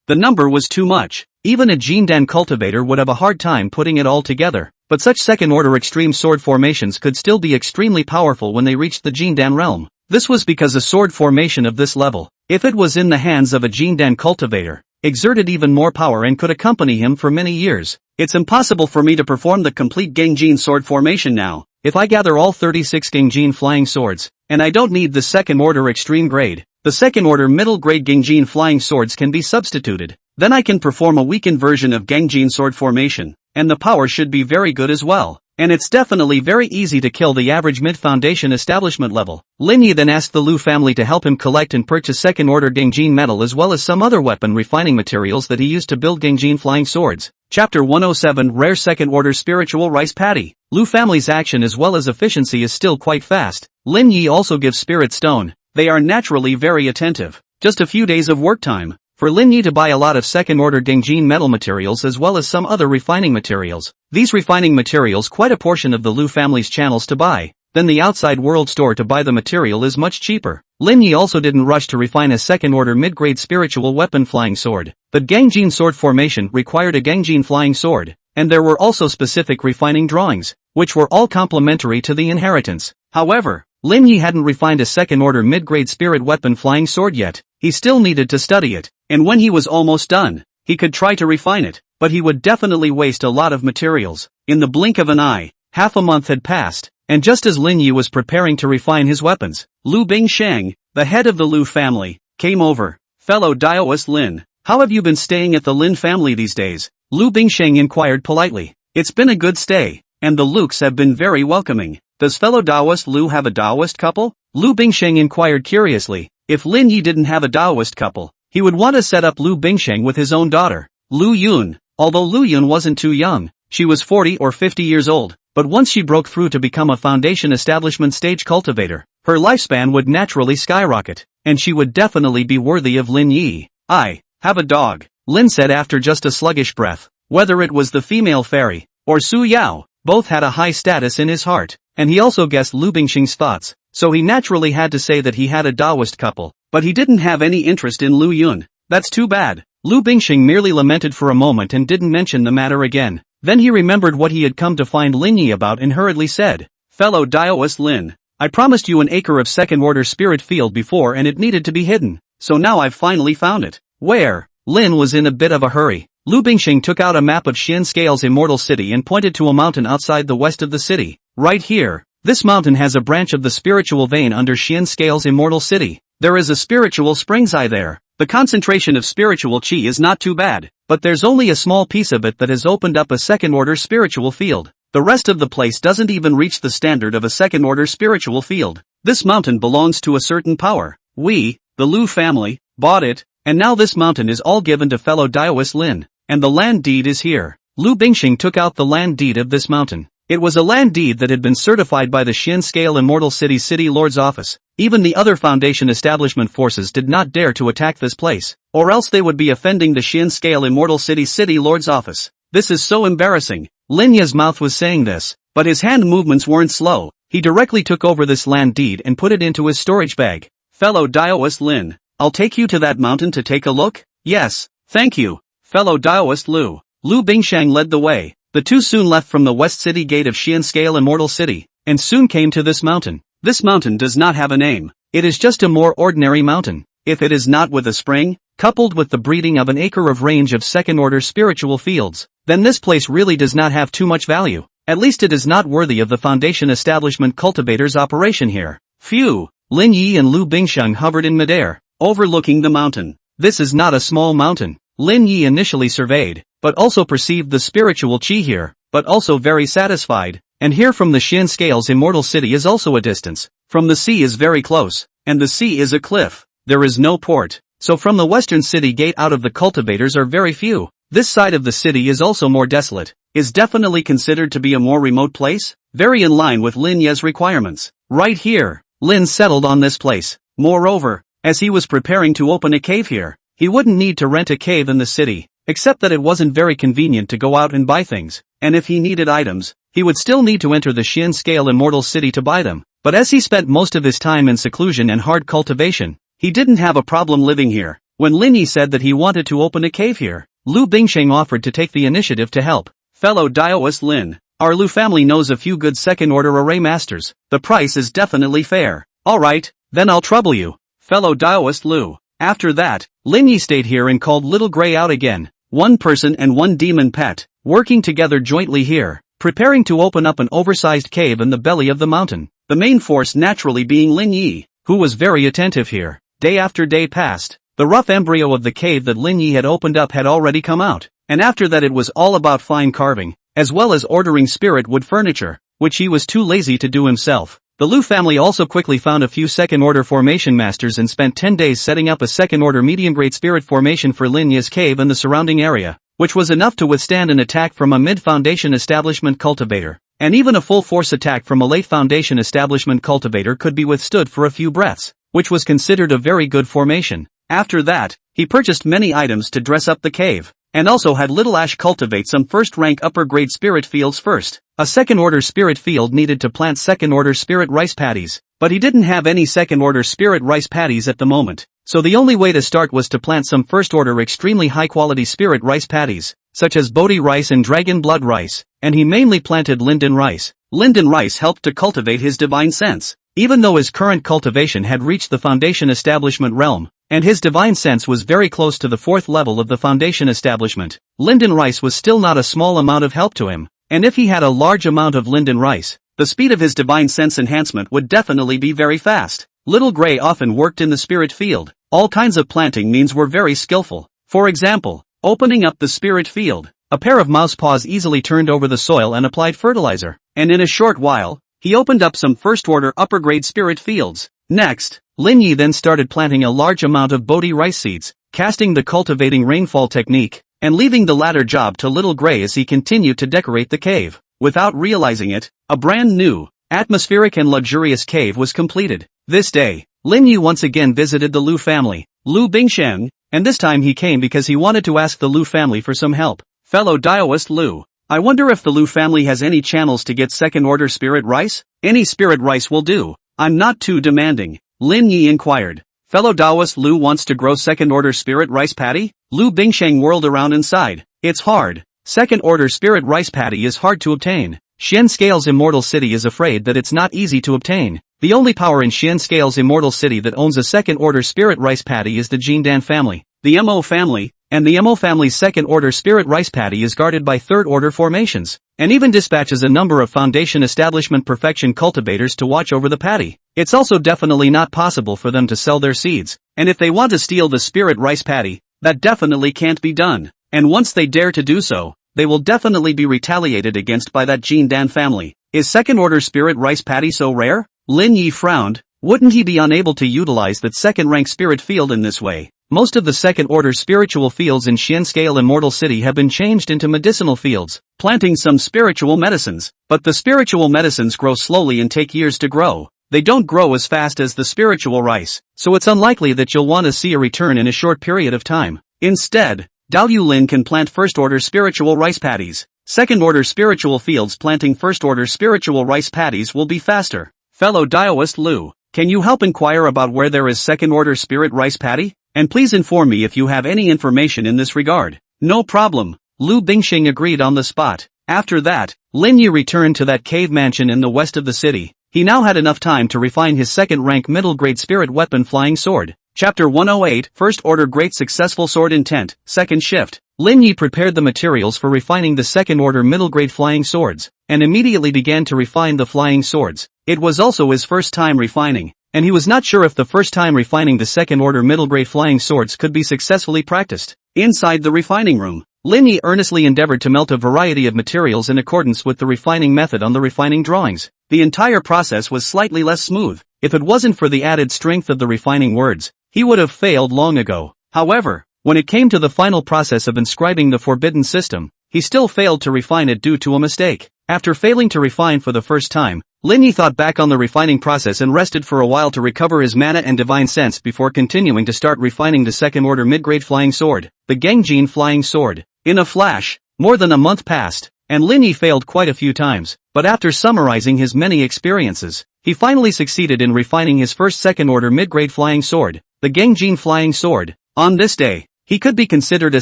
The number was too much. Even a Jindan cultivator would have a hard time putting it all together. But such second-order extreme sword formations could still be extremely powerful when they reached the Jindan realm. This was because a sword formation of this level, if it was in the hands of a Jindan cultivator, exerted even more power and could accompany him for many years. It's impossible for me to perform the complete Gangjin sword formation now. If I gather all 36 Gangjin flying swords, and I don't need the second-order extreme grade, the second-order middle-grade Gangjin flying swords can be substituted. Then I can perform a weakened version of Gangjin sword formation, and the power should be very good as well. and it's definitely very easy to kill the average mid-foundation establishment level. Lin Yi then asked the Lu family to help him collect and purchase second-order Gangjin metal as well as some other weapon refining materials that he used to build Gangjin flying swords. Chapter 107 Rare Second-Order Spiritual Rice Patty. Lu family's action as well as efficiency is still quite fast. Lin Yi also gives Spirit Stone. They are naturally very attentive. Just a few days of work time for Lin Yi to buy a lot of second-order Gangjin metal materials as well as some other refining materials. These refining materials quite a portion of the Lu family's channels to buy. Then the outside world store to buy the material is much cheaper. Lin Yi also didn't rush to refine a second-order mid-grade spiritual weapon flying sword. The Gangjin sword formation required a Gangjin flying sword, and there were also specific refining drawings, which were all complementary to the inheritance. However, Lin Yi hadn't refined a second-order mid-grade spirit weapon flying sword yet. He still needed to study it, and when he was almost done, he could try to refine it, but he would definitely waste a lot of materials. In the blink of an eye, half a month had passed, and just as Lin Yi was preparing to refine his weapons, Lu Bingsheng, the head of the Lu family, came over. "Fellow Daoist Lin, how have you been staying at the Lin family these days?" Lu Bingsheng inquired politely. "It's been a good stay, and the Lukes have been very welcoming." "Does fellow Daoist Lu have a Daoist couple?" Lu Bingsheng inquired curiously. If Lin Yi didn't have a Daoist couple, he would want to set up Lu Bingsheng with his own daughter, Lu Yun. Although Lu Yun wasn't too young, she was 40 or 50 years old, but once she broke through to become a foundation establishment stage cultivator, her lifespan would naturally skyrocket, and she would definitely be worthy of Lin Yi. "I have a dog," Lin said after just a sluggish breath. Whether it was the female fairy, or Su Yao, both had a high status in his heart, and he also guessed Lu Bingsheng's thoughts, so he naturally had to say that he had a Daoist couple, but he didn't have any interest in Lu Yun. "That's too bad." Lu Bingsheng merely lamented for a moment and didn't mention the matter again. Then he remembered what he had come to find Lin Yi about and hurriedly said, "Fellow Daoist Lin, I promised you an acre of second-order spirit field before and it needed to be hidden, so now I've finally found it." "Where?" Lin was in a bit of a hurry. Lu Bingsheng took out a map of Xian Scale's Immortal City and pointed to a mountain outside the west of the city. "Right here. This mountain has a branch of the spiritual vein under Xian Scale's Immortal City. There is a spiritual spring's eye there. The concentration of spiritual chi is not too bad, but there's only a small piece of it that has opened up a second-order spiritual field. The rest of the place doesn't even reach the standard of a second-order spiritual field. This mountain belongs to a certain power. We, the Lu family, bought it, and now this mountain is all given to fellow Daoist Lin, and the land deed is here." Lu Bingsheng took out the land deed of this mountain. It was a land deed that had been certified by the Xian Scale Immortal City City Lord's office. Even the other Foundation establishment forces did not dare to attack this place, or else they would be offending the Xian Scale Immortal City City Lord's office. "This is so embarrassing." Lin Yi's mouth was saying this, but his hand movements weren't slow. He directly took over this land deed and put it into his storage bag. "Fellow Daoist Lin, I'll take you to that mountain to take a look?" "Yes, thank you, fellow Daoist Lu." Lu Bingsheng led the way. The two soon left from the west city gate of Xian Scale Immortal City, and soon came to this mountain. This mountain does not have a name. It is just a more ordinary mountain. If it is not with a spring, coupled with the breeding of an acre of range of second-order spiritual fields, then this place really does not have too much value. At least it is not worthy of the Foundation Establishment cultivator's operation here. Phew! Lin Yi and Lu Bingsheng hovered in midair, overlooking the mountain. This is not a small mountain. Lin Yi initially surveyed, but also perceived the spiritual chi here, but also very satisfied. And here from the Xian Scale's Immortal City is also a distance. From the sea is very close, and the sea is a cliff. There is no port, so from the western city gate out of the cultivators are very few. This side of the city is also more desolate, is definitely considered to be a more remote place, very in line with Lin Ye's requirements. Right here, Lin settled on this place. Moreover, as he was preparing to open a cave here, he wouldn't need to rent a cave in the city, except that it wasn't very convenient to go out and buy things, and if he needed items, he would still need to enter the Xian Scale Immortal City to buy them. But as he spent most of his time in seclusion and hard cultivation, he didn't have a problem living here. When Lin Yi said that he wanted to open a cave here, Lu Bingsheng offered to take the initiative to help. Fellow Daoist Lin, our Lu family knows a few good second-order array masters. The price is definitely fair. Alright, then I'll trouble you. Fellow Daoist Lu. After that, Lin Yi stayed here and called Little Gray out again. One person and one demon pet, working together jointly here, preparing to open up an oversized cave in the belly of the mountain. The main force naturally being Lin Yi, who was very attentive here. Day after day passed. The rough embryo of the cave that Lin Yi had opened up had already come out, and after that it was all about fine carving, as well as ordering spirit wood furniture, which he was too lazy to do himself. The Lu family also quickly found a few second-order formation masters and spent 10 days setting up a second-order medium-grade spirit formation for Lin Yi's cave and the surrounding area, which was enough to withstand an attack from a mid-foundation establishment cultivator. And even a full-force attack from a late-foundation establishment cultivator could be withstood for a few breaths, which was considered a very good formation. After that, he purchased many items to dress up the cave, and also had Little Ash cultivate some first-rank upper-grade spirit fields first. A second-order spirit field needed to plant second-order spirit rice paddies, but he didn't have any second-order spirit rice paddies at the moment, so the only way to start was to plant some first-order extremely high-quality spirit rice paddies, such as Bodhi rice and dragon blood rice, and he mainly planted linden rice. Linden rice helped to cultivate his divine sense. Even though his current cultivation had reached the foundation establishment realm, and his divine sense was very close to the 4th level of the foundation establishment, linden rice was still not a small amount of help to him, and if he had a large amount of linden rice, the speed of his divine sense enhancement would definitely be very fast. Little Gray often worked in the spirit field. All kinds of planting means were very skillful. For example, opening up the spirit field, a pair of mouse paws easily turned over the soil and applied fertilizer, and in a short while, he opened up some first-order upper-grade spirit fields. Next, Lin Yi then started planting a large amount of Bodhi rice seeds, casting the cultivating rainfall technique, and leaving the latter job to Little Gray as he continued to decorate the cave. Without realizing it, a brand new, atmospheric and luxurious cave was completed. This day, Lin Yi once again visited the Lu family, Lu Bingsheng, and this time he came because he wanted to ask the Lu family for some help. Fellow Daoist Lu, I wonder if the Lu family has any channels to get second-order spirit rice? Any spirit rice will do. I'm not too demanding. Lin Yi inquired. Fellow Daoist Lu wants to grow second-order spirit rice paddy? Lu Bingsheng whirled around inside. It's hard. Second-order spirit rice paddy is hard to obtain. Xian Scale's Immortal City is afraid that it's not easy to obtain. The only power in Xian Scale's Immortal City that owns a second-order spirit rice paddy is the Jindan family, the Mo family, and the Mo family's second-order spirit rice paddy is guarded by third-order formations, and even dispatches a number of foundation establishment perfection cultivators to watch over the paddy. It's also definitely not possible for them to sell their seeds, and if they want to steal the spirit rice paddy, that definitely can't be done, and once they dare to do so, they will definitely be retaliated against by that Jindan family. Is second-order spirit rice paddy so rare? Lin Yi frowned. Wouldn't he be unable to utilize that second-rank spirit field in this way? Most of the second-order spiritual fields in Xian Scale Immortal City have been changed into medicinal fields, planting some spiritual medicines, but the spiritual medicines grow slowly and take years to grow. They don't grow as fast as the spiritual rice, so it's unlikely that you'll want to see a return in a short period of time. Instead, Dao Yulin can plant first-order spiritual rice paddies. Second-order spiritual fields planting first-order spiritual rice paddies will be faster. Fellow Daoist Lu, can you help inquire about where there is second-order spirit rice paddy? And please inform me if you have any information in this regard. No problem. Lu Bingxing agreed on the spot. After that, Lin Yi returned to that cave mansion in the west of the city. He now had enough time to refine his second-rank middle-grade spirit weapon flying sword. Chapter 108, First Order Great Successful Sword Intent, Second Shift. Lin Yi prepared the materials for refining the second-order middle-grade flying swords, and immediately began to refine the flying swords. It was also his first time refining, and he was not sure if the first time refining the second-order middle-grade flying swords could be successfully practiced. Inside the refining room, Lin Yi earnestly endeavored to melt a variety of materials in accordance with the refining method on the refining drawings. The entire process was slightly less smooth. If it wasn't for the added strength of the refining words, he would have failed long ago. However, when it came to the final process of inscribing the forbidden system, he still failed to refine it due to a mistake. After failing to refine for the first time, Lin Yi thought back on the refining process and rested for a while to recover his mana and divine sense before continuing to start refining the second-order mid-grade flying sword, the Gengjin flying sword. In a flash, more than a month passed, and Lin Yi failed quite a few times, but after summarizing his many experiences, he finally succeeded in refining his first second-order mid-grade flying sword, the Gengjin flying sword. On this day, he could be considered a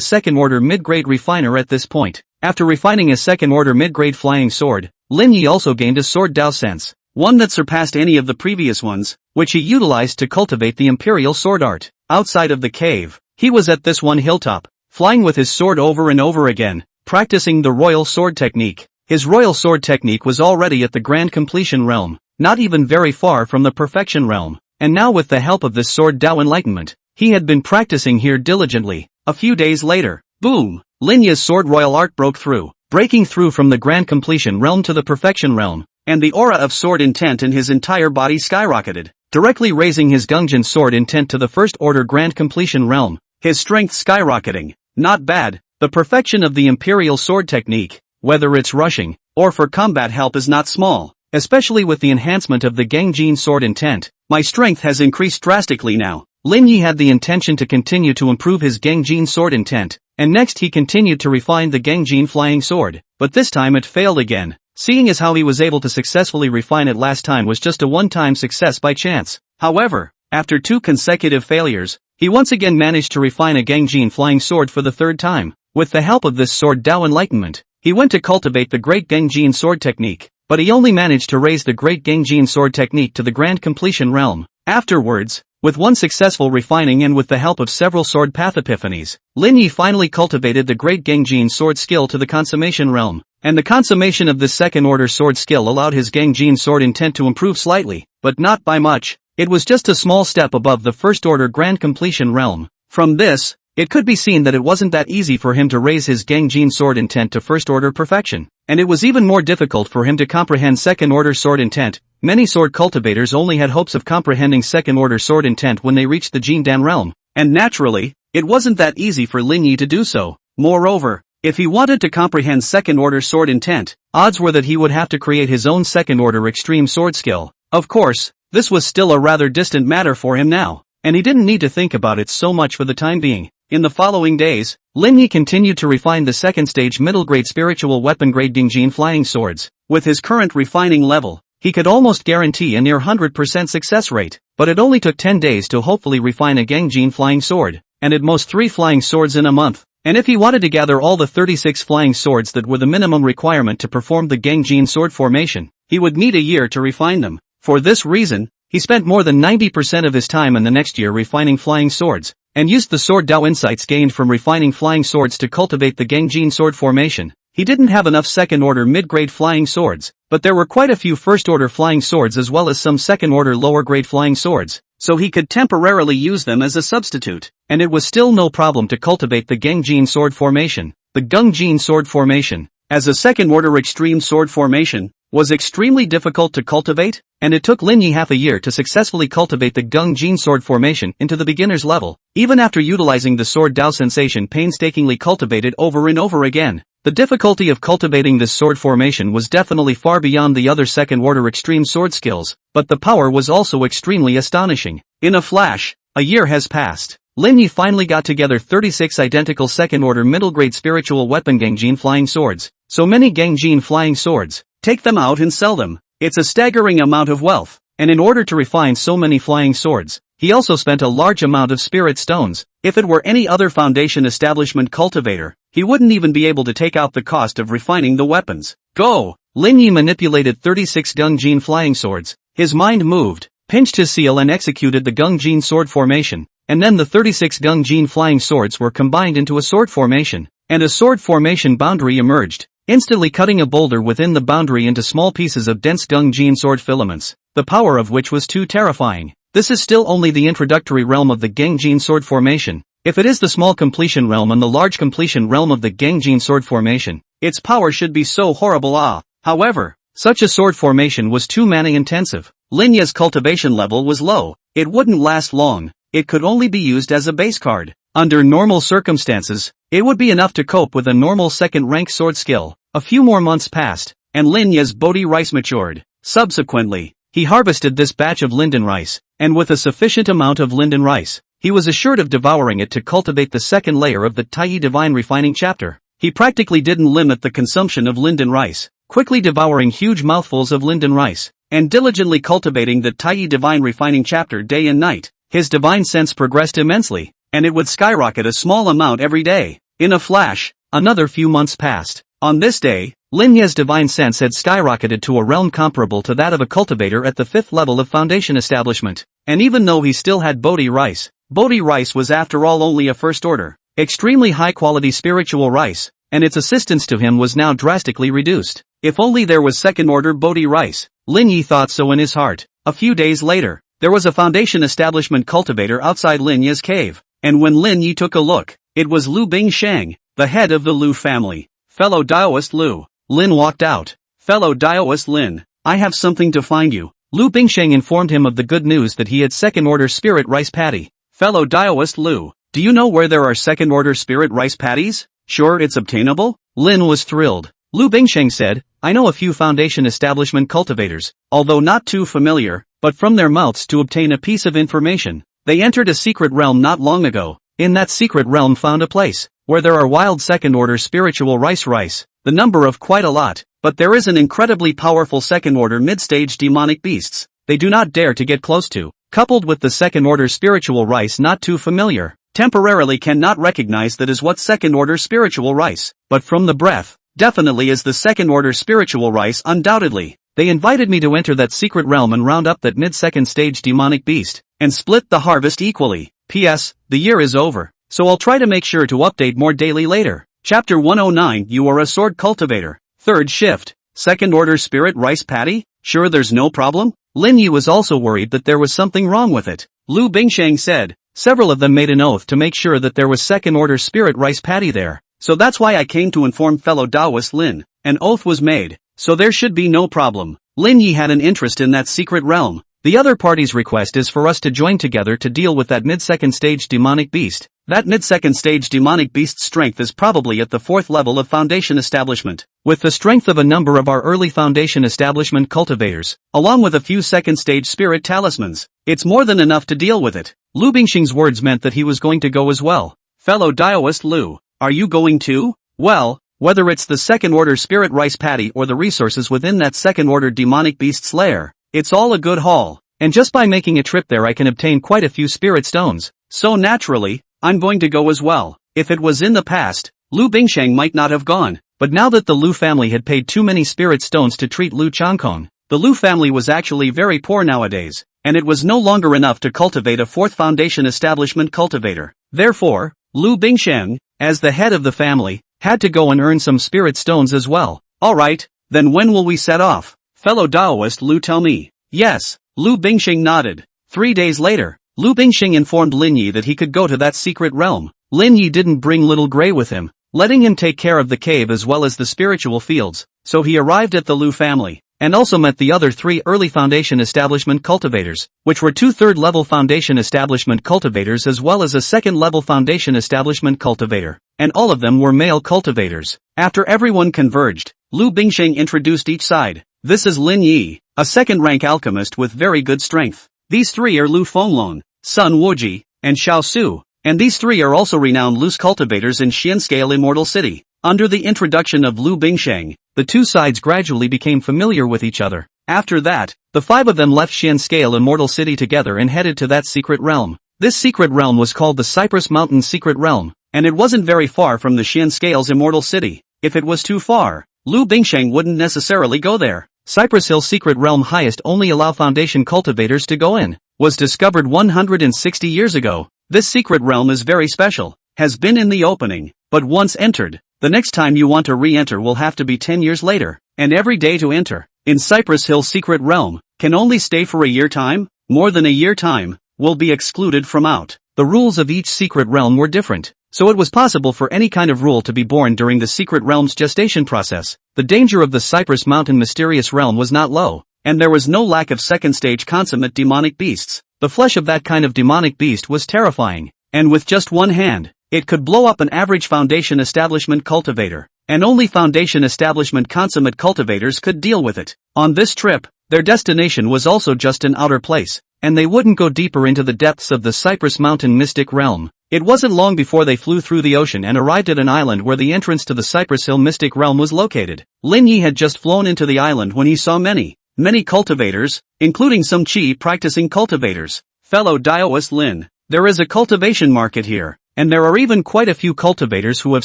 second-order mid-grade refiner at this point. After refining a second-order mid-grade flying sword, Lin Yi also gained a sword Dao sense, one that surpassed any of the previous ones, which he utilized to cultivate the imperial sword art. Outside of the cave, he was at this one hilltop, flying with his sword over and over again, practicing the royal sword technique. His royal sword technique was already at the grand completion realm, not even very far from the perfection realm, and now with the help of this sword Dao enlightenment, he had been practicing here diligently. A few days later, boom! Lin Yi's sword royal art broke through. breaking through from the grand completion realm to the perfection realm, and the aura of sword intent in his entire body skyrocketed, directly raising his Gungjin sword intent to the first order grand completion realm, his strength skyrocketing. Not bad. The perfection of the imperial sword technique, whether it's rushing or for combat help, is not small, especially with the enhancement of the Gangjin sword intent. My strength has increased drastically now. Lin Yi had the intention to continue to improve his Gangjin sword intent, and next he continued to refine the Gangjin flying sword, but this time it failed again. Seeing as how he was able to successfully refine it last time was just a one-time success by chance. However, after 2 consecutive failures, he once again managed to refine a Gangjin flying sword for the 3rd time. With the help of this sword Dao enlightenment, he went to cultivate the Great Gangjin sword technique, but he only managed to raise the Great Gangjin sword technique to the grand completion realm. Afterwards, with one successful refining and with the help of several sword path epiphanies, Lin Yi finally cultivated the Great Gangjin sword skill to the consummation realm, and the consummation of this second order sword skill allowed his Gangjin sword intent to improve slightly, but not by much. It was just a small step above the first order grand completion realm. From this, it could be seen that it wasn't that easy for him to raise his Gangjin sword intent to first order perfection, and it was even more difficult for him to comprehend second order sword intent. Many sword cultivators only had hopes of comprehending second order sword intent when they reached the Jindan realm, and naturally, it wasn't that easy for Lin Yi to do so. Moreover, if he wanted to comprehend second order sword intent, odds were that he would have to create his own second order extreme sword skill. Of course, this was still a rather distant matter for him now, and he didn't need to think about it so much for the time being. In the following days, Lin Yi continued to refine the second stage middle grade spiritual weapon grade Gangjin flying swords. With his current refining level, he could almost guarantee a near 100% success rate, but it only took 10 days to hopefully refine a Gangjin flying sword, and at most 3 flying swords in a month. And if he wanted to gather all the 36 flying swords that were the minimum requirement to perform the Gangjin sword formation, he would need a year to refine them. For this reason, he spent more than 90% of his time in the next year refining flying swords, and used the sword Dao insights gained from refining flying swords to cultivate the Gangjin sword formation. He didn't have enough second-order mid-grade flying swords, but there were quite a few first-order flying swords as well as some second-order lower-grade flying swords, so he could temporarily use them as a substitute, and it was still no problem to cultivate the Gangjin sword formation. The Gangjin sword formation, as a second-order extreme sword formation, was extremely difficult to cultivate, and it took Lin Yi half a year to successfully cultivate the Gangjin sword formation into the beginner's level, even after utilizing the sword Dao sensation painstakingly cultivated over and over again. The difficulty of cultivating this sword formation was definitely far beyond the other second-order extreme sword skills, but the power was also extremely astonishing. In a flash, a year has passed. Lin Yi finally got together 36 identical second-order middle-grade spiritual weapon Gangjin flying swords. So many Gangjin flying swords. Take them out and sell them. It's a staggering amount of wealth, and in order to refine so many flying swords, he also spent a large amount of spirit stones. If it were any other foundation establishment cultivator, he wouldn't even be able to take out the cost of refining the weapons. Go! Lin Yi manipulated 36 Gangjin flying swords. His mind moved, pinched his seal and executed the Gangjin sword formation, and then the 36 Gangjin flying swords were combined into a sword formation, and a sword formation boundary emerged, instantly cutting a boulder within the boundary into small pieces of dense Gangjin sword filaments, the power of which was too terrifying. This is still only the introductory realm of the Gangjin sword formation. If it is the small completion realm and the large completion realm of the Gangjin sword formation, its power should be so horrible. However, such a sword formation was too mana intensive. Lin Yi's cultivation level was low. It wouldn't last long. It could only be used as a base card. Under normal circumstances, it would be enough to cope with a normal second-rank sword skill. A few more months passed, and Lin Yi's Bodhi rice matured. Subsequently, he harvested this batch of linden rice, and with a sufficient amount of linden rice, he was assured of devouring it to cultivate the second layer of the Taiyi Divine Refining chapter. He practically didn't limit the consumption of linden rice, quickly devouring huge mouthfuls of linden rice, and diligently cultivating the Taiyi Divine Refining chapter day and night. His divine sense progressed immensely, and it would skyrocket a small amount every day. In a flash, another few months passed. On this day, Lin Yi's divine sense had skyrocketed to a realm comparable to that of a cultivator at the 5th level of foundation establishment. And even though he still had Bodhi rice was after all only a first order, extremely high quality spiritual rice, and its assistance to him was now drastically reduced. If only there was second order Bodhi rice. Lin Yi thought so in his heart. A few days later, there was a foundation establishment cultivator outside Lin Yi's cave, and when Lin Yi took a look, it was Lu Bingsheng, the head of the Lu family. Fellow Daoist Lu. Lin walked out. Fellow Daoist Lin, I have something to find you. Lu Bingsheng informed him of the good news that he had second-order spirit rice patty. Fellow Daoist Lu, do you know where there are second-order spirit rice patties? Sure it's obtainable? Lin was thrilled. Lu Bingsheng said, I know a few foundation establishment cultivators, although not too familiar, but from their mouths to obtain a piece of information. They entered a secret realm not long ago. In that secret realm found a place where there are wild second-order spiritual rice, the number of quite a lot, but there is an incredibly powerful second-order mid-stage demonic beasts they do not dare to get close to, coupled with the second-order spiritual rice not too familiar, temporarily cannot recognize that is what second-order spiritual rice, but from the breath, definitely is the second-order spiritual rice undoubtedly. They invited me to enter that secret realm and round up that mid-second stage demonic beast, and split the harvest equally. P.S. The year is over, so I'll try to make sure to update more daily later. Chapter 109 You are a sword cultivator. Third shift. Second order spirit rice patty? Sure there's no problem? Lin Yi was also worried that there was something wrong with it. Lu Bingsheng said. Several of them made an oath to make sure that there was second order spirit rice patty there. So that's why I came to inform fellow Daoist Lin. An oath was made, so there should be no problem. Lin Yi had an interest in that secret realm. The other party's request is for us to join together to deal with that mid-second stage demonic beast. That mid-second stage demonic beast's strength is probably at the 4th level of foundation establishment. With the strength of a number of our early foundation establishment cultivators, along with a few second stage spirit talismans, it's more than enough to deal with it. Lu Bingsheng's words meant that he was going to go as well. Fellow Daoist Lu, are you going too? Well, whether it's the second order spirit rice patty or the resources within that second order demonic beast's lair, it's all a good haul, and just by making a trip there I can obtain quite a few spirit stones, so naturally, I'm going to go as well. If it was in the past, Lu Bingsheng might not have gone, but now that the Lu family had paid too many spirit stones to treat Lu Changkong, the Lu family was actually very poor nowadays, and it was no longer enough to cultivate a 4th foundation establishment cultivator. Therefore, Lu Bingsheng, as the head of the family, had to go and earn some spirit stones as well. Alright, then when will we set off? Fellow Daoist Lu tell me. Yes, Lu Bingsheng nodded. 3 days later, Lu Bingsheng informed Lin Yi that he could go to that secret realm. Lin Yi didn't bring Little Gray with him, letting him take care of the cave as well as the spiritual fields, so he arrived at the Lu family, and also met the other 3 early foundation establishment cultivators, which were 2 third-level foundation establishment cultivators as well as a second-level foundation establishment cultivator, and all of them were male cultivators. After everyone converged, Lu Bingsheng introduced each side. This is Lin Yi, a second-rank alchemist with very good strength. These 3 are Lu Fenglong, Sun Wuji, and Xiao Su, and these 3 are also renowned loose cultivators in Xianscale Immortal City. Under the introduction of Lu Bingsheng, the 2 sides gradually became familiar with each other. After that, the 5 of them left Xianscale Immortal City together and headed to that secret realm. This secret realm was called the Cypress Mountain Secret Realm, and it wasn't very far from the Xianscale's Immortal City. If it was too far, Lu Bingsheng wouldn't necessarily go there. Cypress Hill Secret Realm highest only allow foundation cultivators to go in. Was discovered 160 years ago. This secret realm is very special. Has been in the opening, but once entered, the next time you want to re-enter will have to be 10 years later, and every day to enter. In Cypress Hill Secret Realm, can only stay for a year time, more than a year time, will be excluded from out. The rules of each secret realm were different, so it was possible for any kind of rule to be born during the secret realm's gestation process. The danger of the Cypress Mountain mysterious realm was not low, and there was no lack of second-stage consummate demonic beasts. The flesh of that kind of demonic beast was terrifying, and with just one hand, it could blow up an average foundation establishment cultivator, and only foundation establishment consummate cultivators could deal with it. On this trip, their destination was also just an outer place, and they wouldn't go deeper into the depths of the Cypress Mountain mystic realm. It wasn't long before they flew through the ocean and arrived at an island where the entrance to the Cypress Hill mystic realm was located. Lin Yi had just flown into the island when he saw many cultivators, including some Qi practicing cultivators. Fellow Daoist Lin, there is a cultivation market here, and there are even quite a few cultivators who have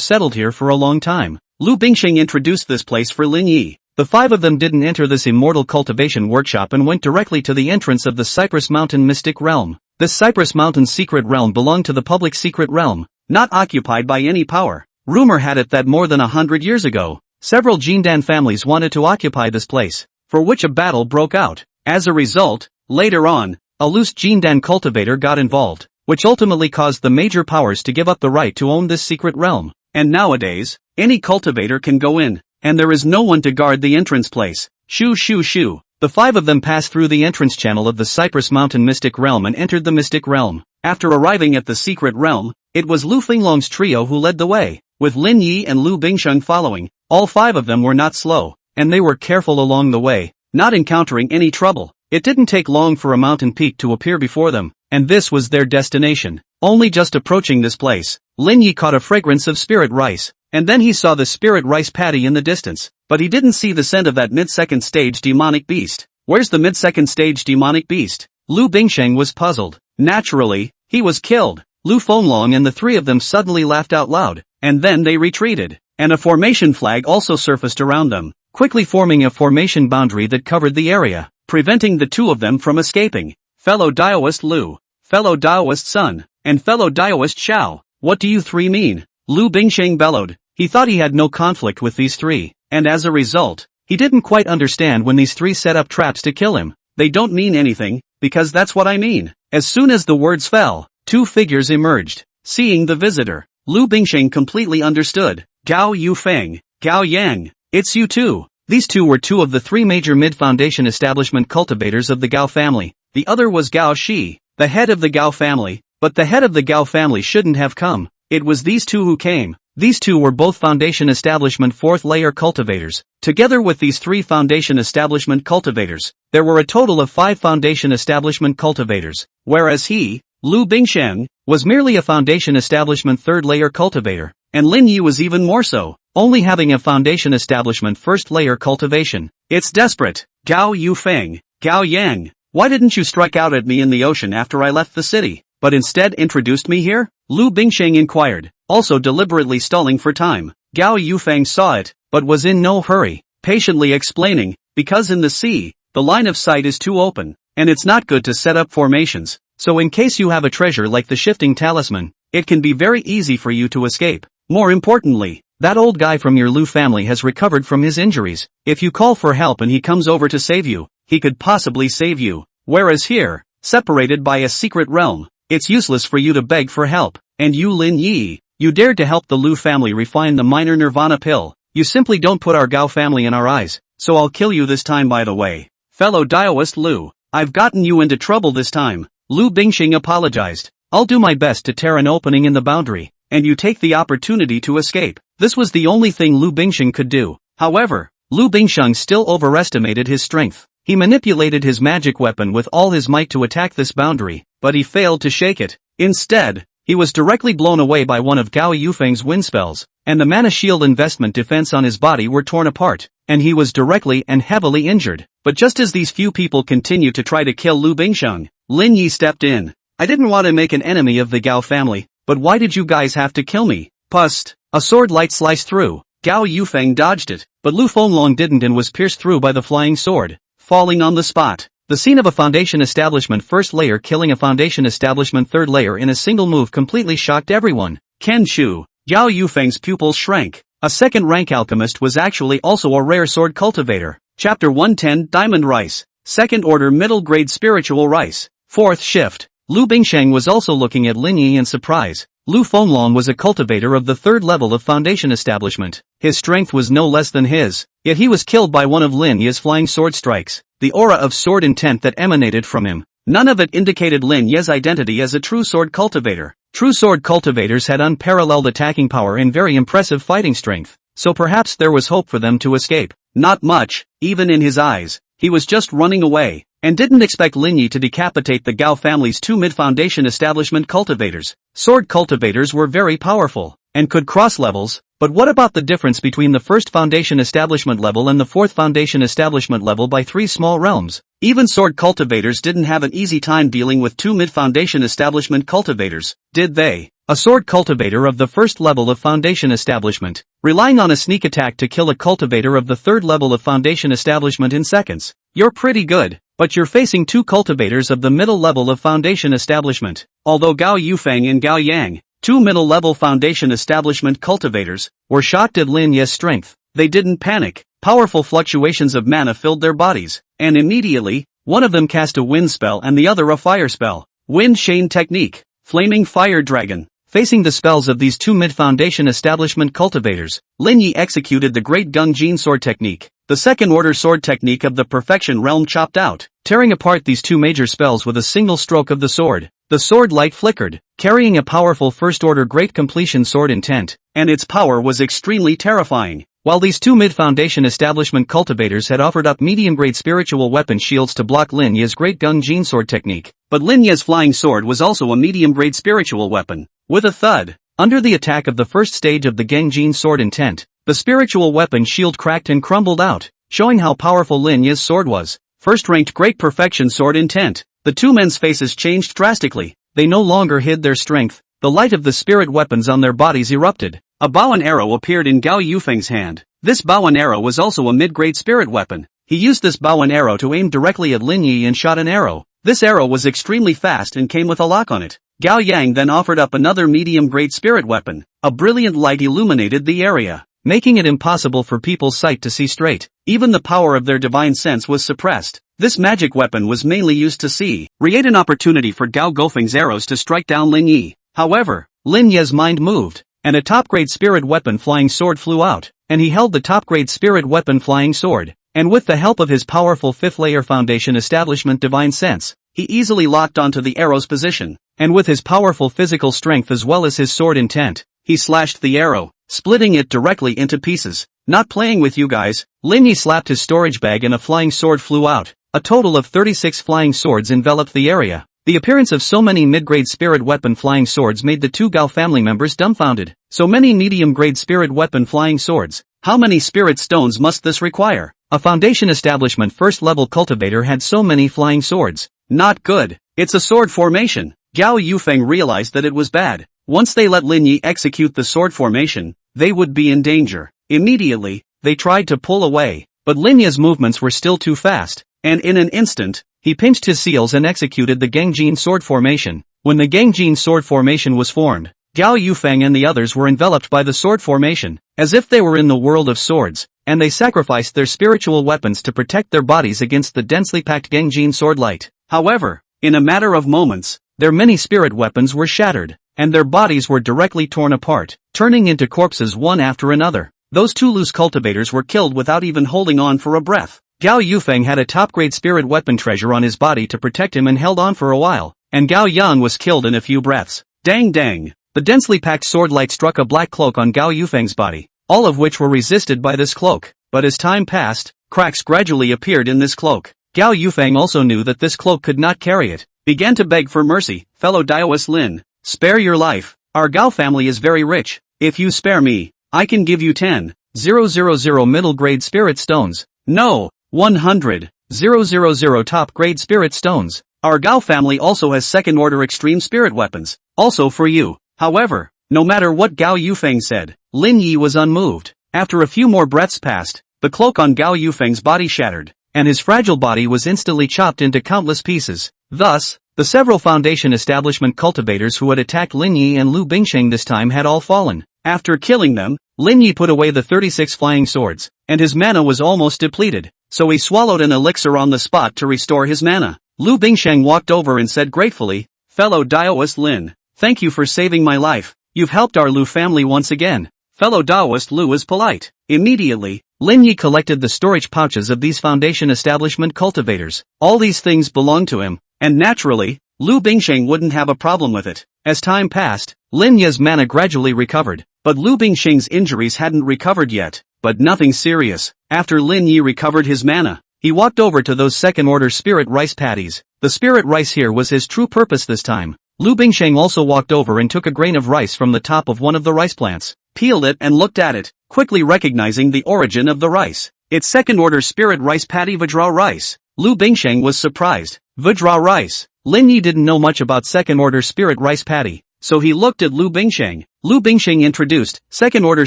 settled here for a long time. Lu Bingsheng introduced this place for Lin Yi. The 5 of them didn't enter this immortal cultivation workshop and went directly to the entrance of the Cypress Mountain mystic realm. This Cypress Mountain secret realm belonged to the public secret realm, not occupied by any power. Rumor had it that more than 100 years ago, several Jindan families wanted to occupy this place, for which a battle broke out. As a result, later on, a loose Jindan cultivator got involved, which ultimately caused the major powers to give up the right to own this secret realm. and nowadays, any cultivator can go in, and there is no one to guard the entrance place. Shoo shoo shoo. The five of them passed through the entrance channel of the Cypress Mountain Mystic Realm and entered the Mystic Realm. After arriving at the secret realm, it was Lu Finglong's trio who led the way, with Lin Yi and Lu Bingsheng following. All five of them were not slow, and they were careful along the way, not encountering any trouble. It didn't take long for a mountain peak to appear before them, and this was their destination. Only just approaching this place, Lin Yi caught a fragrance of spirit rice, and then he saw the spirit rice paddy in the distance, but he didn't see the scent of that mid-second stage demonic beast. Where's the mid-second stage demonic beast? Lu Bingsheng was puzzled. Naturally, he was killed. Lu Fenglong and the three of them suddenly laughed out loud, and then they retreated, and a formation flag also surfaced around them, quickly forming a formation boundary that covered the area, preventing the two of them from escaping. Fellow Daoist Lu, fellow Daoist Sun, and fellow Daoist Xiao, what do you three mean? Lu Bingsheng bellowed. He thought he had no conflict with these three, and as a result, he didn't quite understand when these three set up traps to kill him. They don't mean anything, because that's what I mean. As soon as the words fell, two figures emerged. Seeing the visitor, Lu Bingsheng completely understood. Gao Yufeng, Gao Yang, it's you two. These two were two of the three major mid-foundation establishment cultivators of the Gao family. The other was Gao Shi, the head of the Gao family, but the head of the Gao family shouldn't have come. It was these two who came. These two were both Foundation Establishment 4th layer cultivators. Together with these three Foundation Establishment cultivators, there were a total of 5 Foundation Establishment cultivators, whereas he, Lu Bingsheng, was merely a Foundation Establishment 3rd layer cultivator, and Lin Yi was even more so, only having a Foundation Establishment 1st layer cultivation. It's desperate. Gao Yufeng, Gao Yang, why didn't you strike out at me in the ocean after I left the city, but instead introduced me here? Lu Bingsheng inquired, also deliberately stalling for time. Gao Yufeng saw it, but was in no hurry, patiently explaining, because in the sea, the line of sight is too open, and it's not good to set up formations, so in case you have a treasure like the shifting talisman, it can be very easy for you to escape. More importantly, that old guy from your Lu family has recovered from his injuries. If you call for help and he comes over to save you, he could possibly save you. Whereas here, separated by a secret realm, it's useless for you to beg for help. And you Lin Yi, you dared to help the Lu family refine the minor nirvana pill. You simply don't put our Gao family in our eyes, so I'll kill you this time by the way. Fellow Daoist Lu, I've gotten you into trouble this time. Lu Bingsheng apologized. I'll do my best to tear an opening in the boundary, and you take the opportunity to escape. This was the only thing Lu Bingsheng could do. However, Lu Bingsheng still overestimated his strength. He manipulated his magic weapon with all his might to attack this boundary, but he failed to shake it. Instead, he was directly blown away by one of Gao Yufeng's wind spells, and the mana shield investment defense on his body were torn apart, and he was directly and heavily injured. But just as these few people continued to try to kill Lu Bingsheng, Lin Yi stepped in. I didn't want to make an enemy of the Gao family, but why did you guys have to kill me? Pust. A sword light sliced through. Gao Yufeng dodged it, but Lu Fenglong didn't and was pierced through by the flying sword, falling on the spot. The scene of a Foundation Establishment 1st layer killing a Foundation Establishment 3rd layer in a single move completely shocked everyone. Ken Shu, Gao Yufeng's pupils shrank. A second rank alchemist was actually also a rare sword cultivator. Chapter 110 Diamond Rice. Second order middle grade spiritual rice. Fourth shift. Lu Bingsheng was also looking at Lin Yi in surprise. Lu Fenglong was a cultivator of the 3rd level of Foundation Establishment. His strength was no less than his, yet he was killed by one of Lin Yi's flying sword strikes. The aura of sword intent that emanated from him, none of it indicated Lin Yi's identity as a true sword cultivator. True sword cultivators had unparalleled attacking power and very impressive fighting strength, so perhaps there was hope for them to escape. Not much, even in his eyes. He was just running away, and didn't expect Lin Yi to decapitate the Gao family's 2 mid-foundation establishment cultivators. Sword cultivators were very powerful, and could cross levels, but what about the difference between the 1st foundation establishment level and the 4th foundation establishment level by 3 small realms? Even sword cultivators didn't have an easy time dealing with 2 mid-foundation establishment cultivators, did they? A sword cultivator of the 1st level of foundation establishment, relying on a sneak attack to kill a cultivator of the 3rd level of foundation establishment in seconds. You're pretty good, but you're facing 2 cultivators of the middle level of foundation establishment. Although Gao Yufeng and Gao Yang, 2 middle-level foundation establishment cultivators, were shocked at Lin Yi's strength, they didn't panic. Powerful fluctuations of mana filled their bodies, and immediately, one of them cast a wind spell and the other a fire spell. Wind Chain Technique. Flaming Fire Dragon. Facing the spells of these two mid-foundation establishment cultivators, Lin Yi executed the Great Gung Jin sword technique, the second-order sword technique of the perfection realm chopped out, tearing apart these two major spells with a single stroke of the sword. The sword light flickered, carrying a powerful first-order great completion sword intent, and its power was extremely terrifying. While these two mid-foundation establishment cultivators had offered up medium-grade spiritual weapon shields to block Lin Yi's Great Gung Jin sword technique, but Lin Yi's flying sword was also a medium-grade spiritual weapon. With a thud, under the attack of the first stage of the Gung Jin sword intent, the spiritual weapon shield cracked and crumbled out, showing how powerful Lin Yi's sword was. First-ranked Great Perfection sword intent. The two men's faces changed drastically. They no longer hid their strength. The light of the spirit weapons on their bodies erupted. A bow and arrow appeared in Gao Yufeng's hand. This bow and arrow was also a mid-grade spirit weapon. He used this bow and arrow to aim directly at Lin Yi and shot an arrow. This arrow was extremely fast and came with a lock on it. Gao Yang then offered up another medium-grade spirit weapon. A brilliant light illuminated the area, making it impossible for people's sight to see straight. Even the power of their divine sense was suppressed. This magic weapon was mainly used to create an opportunity for Gao Gofeng's arrows to strike down Lin Yi. However, Lin Yi's mind moved, and a top-grade spirit weapon flying sword flew out, and he held the top-grade spirit weapon flying sword, and with the help of his powerful fifth-layer foundation establishment divine sense, he easily locked onto the arrow's position, and with his powerful physical strength as well as his sword intent, he slashed the arrow, splitting it directly into pieces. Not playing with you guys. Lin Yi slapped his storage bag and a flying sword flew out. A total of 36 flying swords enveloped the area. The appearance of so many mid-grade spirit weapon flying swords made the two Gao family members dumbfounded. So many medium-grade spirit weapon flying swords. How many spirit stones must this require? A foundation establishment first-level cultivator had so many flying swords. Not good. It's a sword formation. Gao Yufeng realized that it was bad. Once they let Lin Yi execute the sword formation, they would be in danger. Immediately, they tried to pull away, but Lin Yi's movements were still too fast, and in an instant, he pinched his seals and executed the Gengjin sword formation. When the Gengjin sword formation was formed, Gao Yufeng and the others were enveloped by the sword formation, as if they were in the world of swords, and they sacrificed their spiritual weapons to protect their bodies against the densely packed Gengjin sword light. However, in a matter of moments, their many spirit weapons were shattered, and their bodies were directly torn apart, turning into corpses one after another. Those two loose cultivators were killed without even holding on for a breath. Gao Yufeng had a top-grade spirit weapon treasure on his body to protect him and held on for a while, and Gao Yan was killed in a few breaths. Dang dang! The densely packed sword light struck a black cloak on Gao Yufeng's body, all of which were resisted by this cloak. But as time passed, cracks gradually appeared in this cloak. Gao Yufeng also knew that this cloak could not carry it, began to beg for mercy. Fellow Daoist Lin, spare your life. Our Gao family is very rich. If you spare me, I can give you 10,000 middle grade spirit stones. No, 100,000 top grade spirit stones. Our Gao family also has second order extreme spirit weapons, also for you. However, no matter what Gao Yufeng said, Lin Yi was unmoved. After a few more breaths passed, the cloak on Gao Yufeng's body shattered, and his fragile body was instantly chopped into countless pieces. Thus, the several foundation establishment cultivators who had attacked Lin Yi and Lu Bingsheng this time had all fallen. After killing them, Lin Yi put away the 36 flying swords, and his mana was almost depleted, so he swallowed an elixir on the spot to restore his mana. Lu Bingsheng walked over and said gratefully, "Fellow Daoist Lin, thank you for saving my life. You've helped our Lu family once again." Fellow Daoist Lu was polite. Immediately, Lin Yi collected the storage pouches of these foundation establishment cultivators. All these things belonged to him, and naturally, Lu Bingsheng wouldn't have a problem with it. As time passed, Lin Yi's mana gradually recovered, but Lu Bingsheng's injuries hadn't recovered yet, but nothing serious. After Lin Yi recovered his mana, he walked over to those second-order spirit rice patties. The spirit rice here was his true purpose this time. Lu Bingsheng also walked over and took a grain of rice from the top of one of the rice plants, peeled it and looked at it, quickly recognizing the origin of the rice. It's second-order spirit rice patty Vajra rice. Lu Bingsheng was surprised. Vajra rice. Lin Yi didn't know much about second-order spirit rice patty, so he looked at Lu Bingsheng. Lu Bingsheng introduced, second-order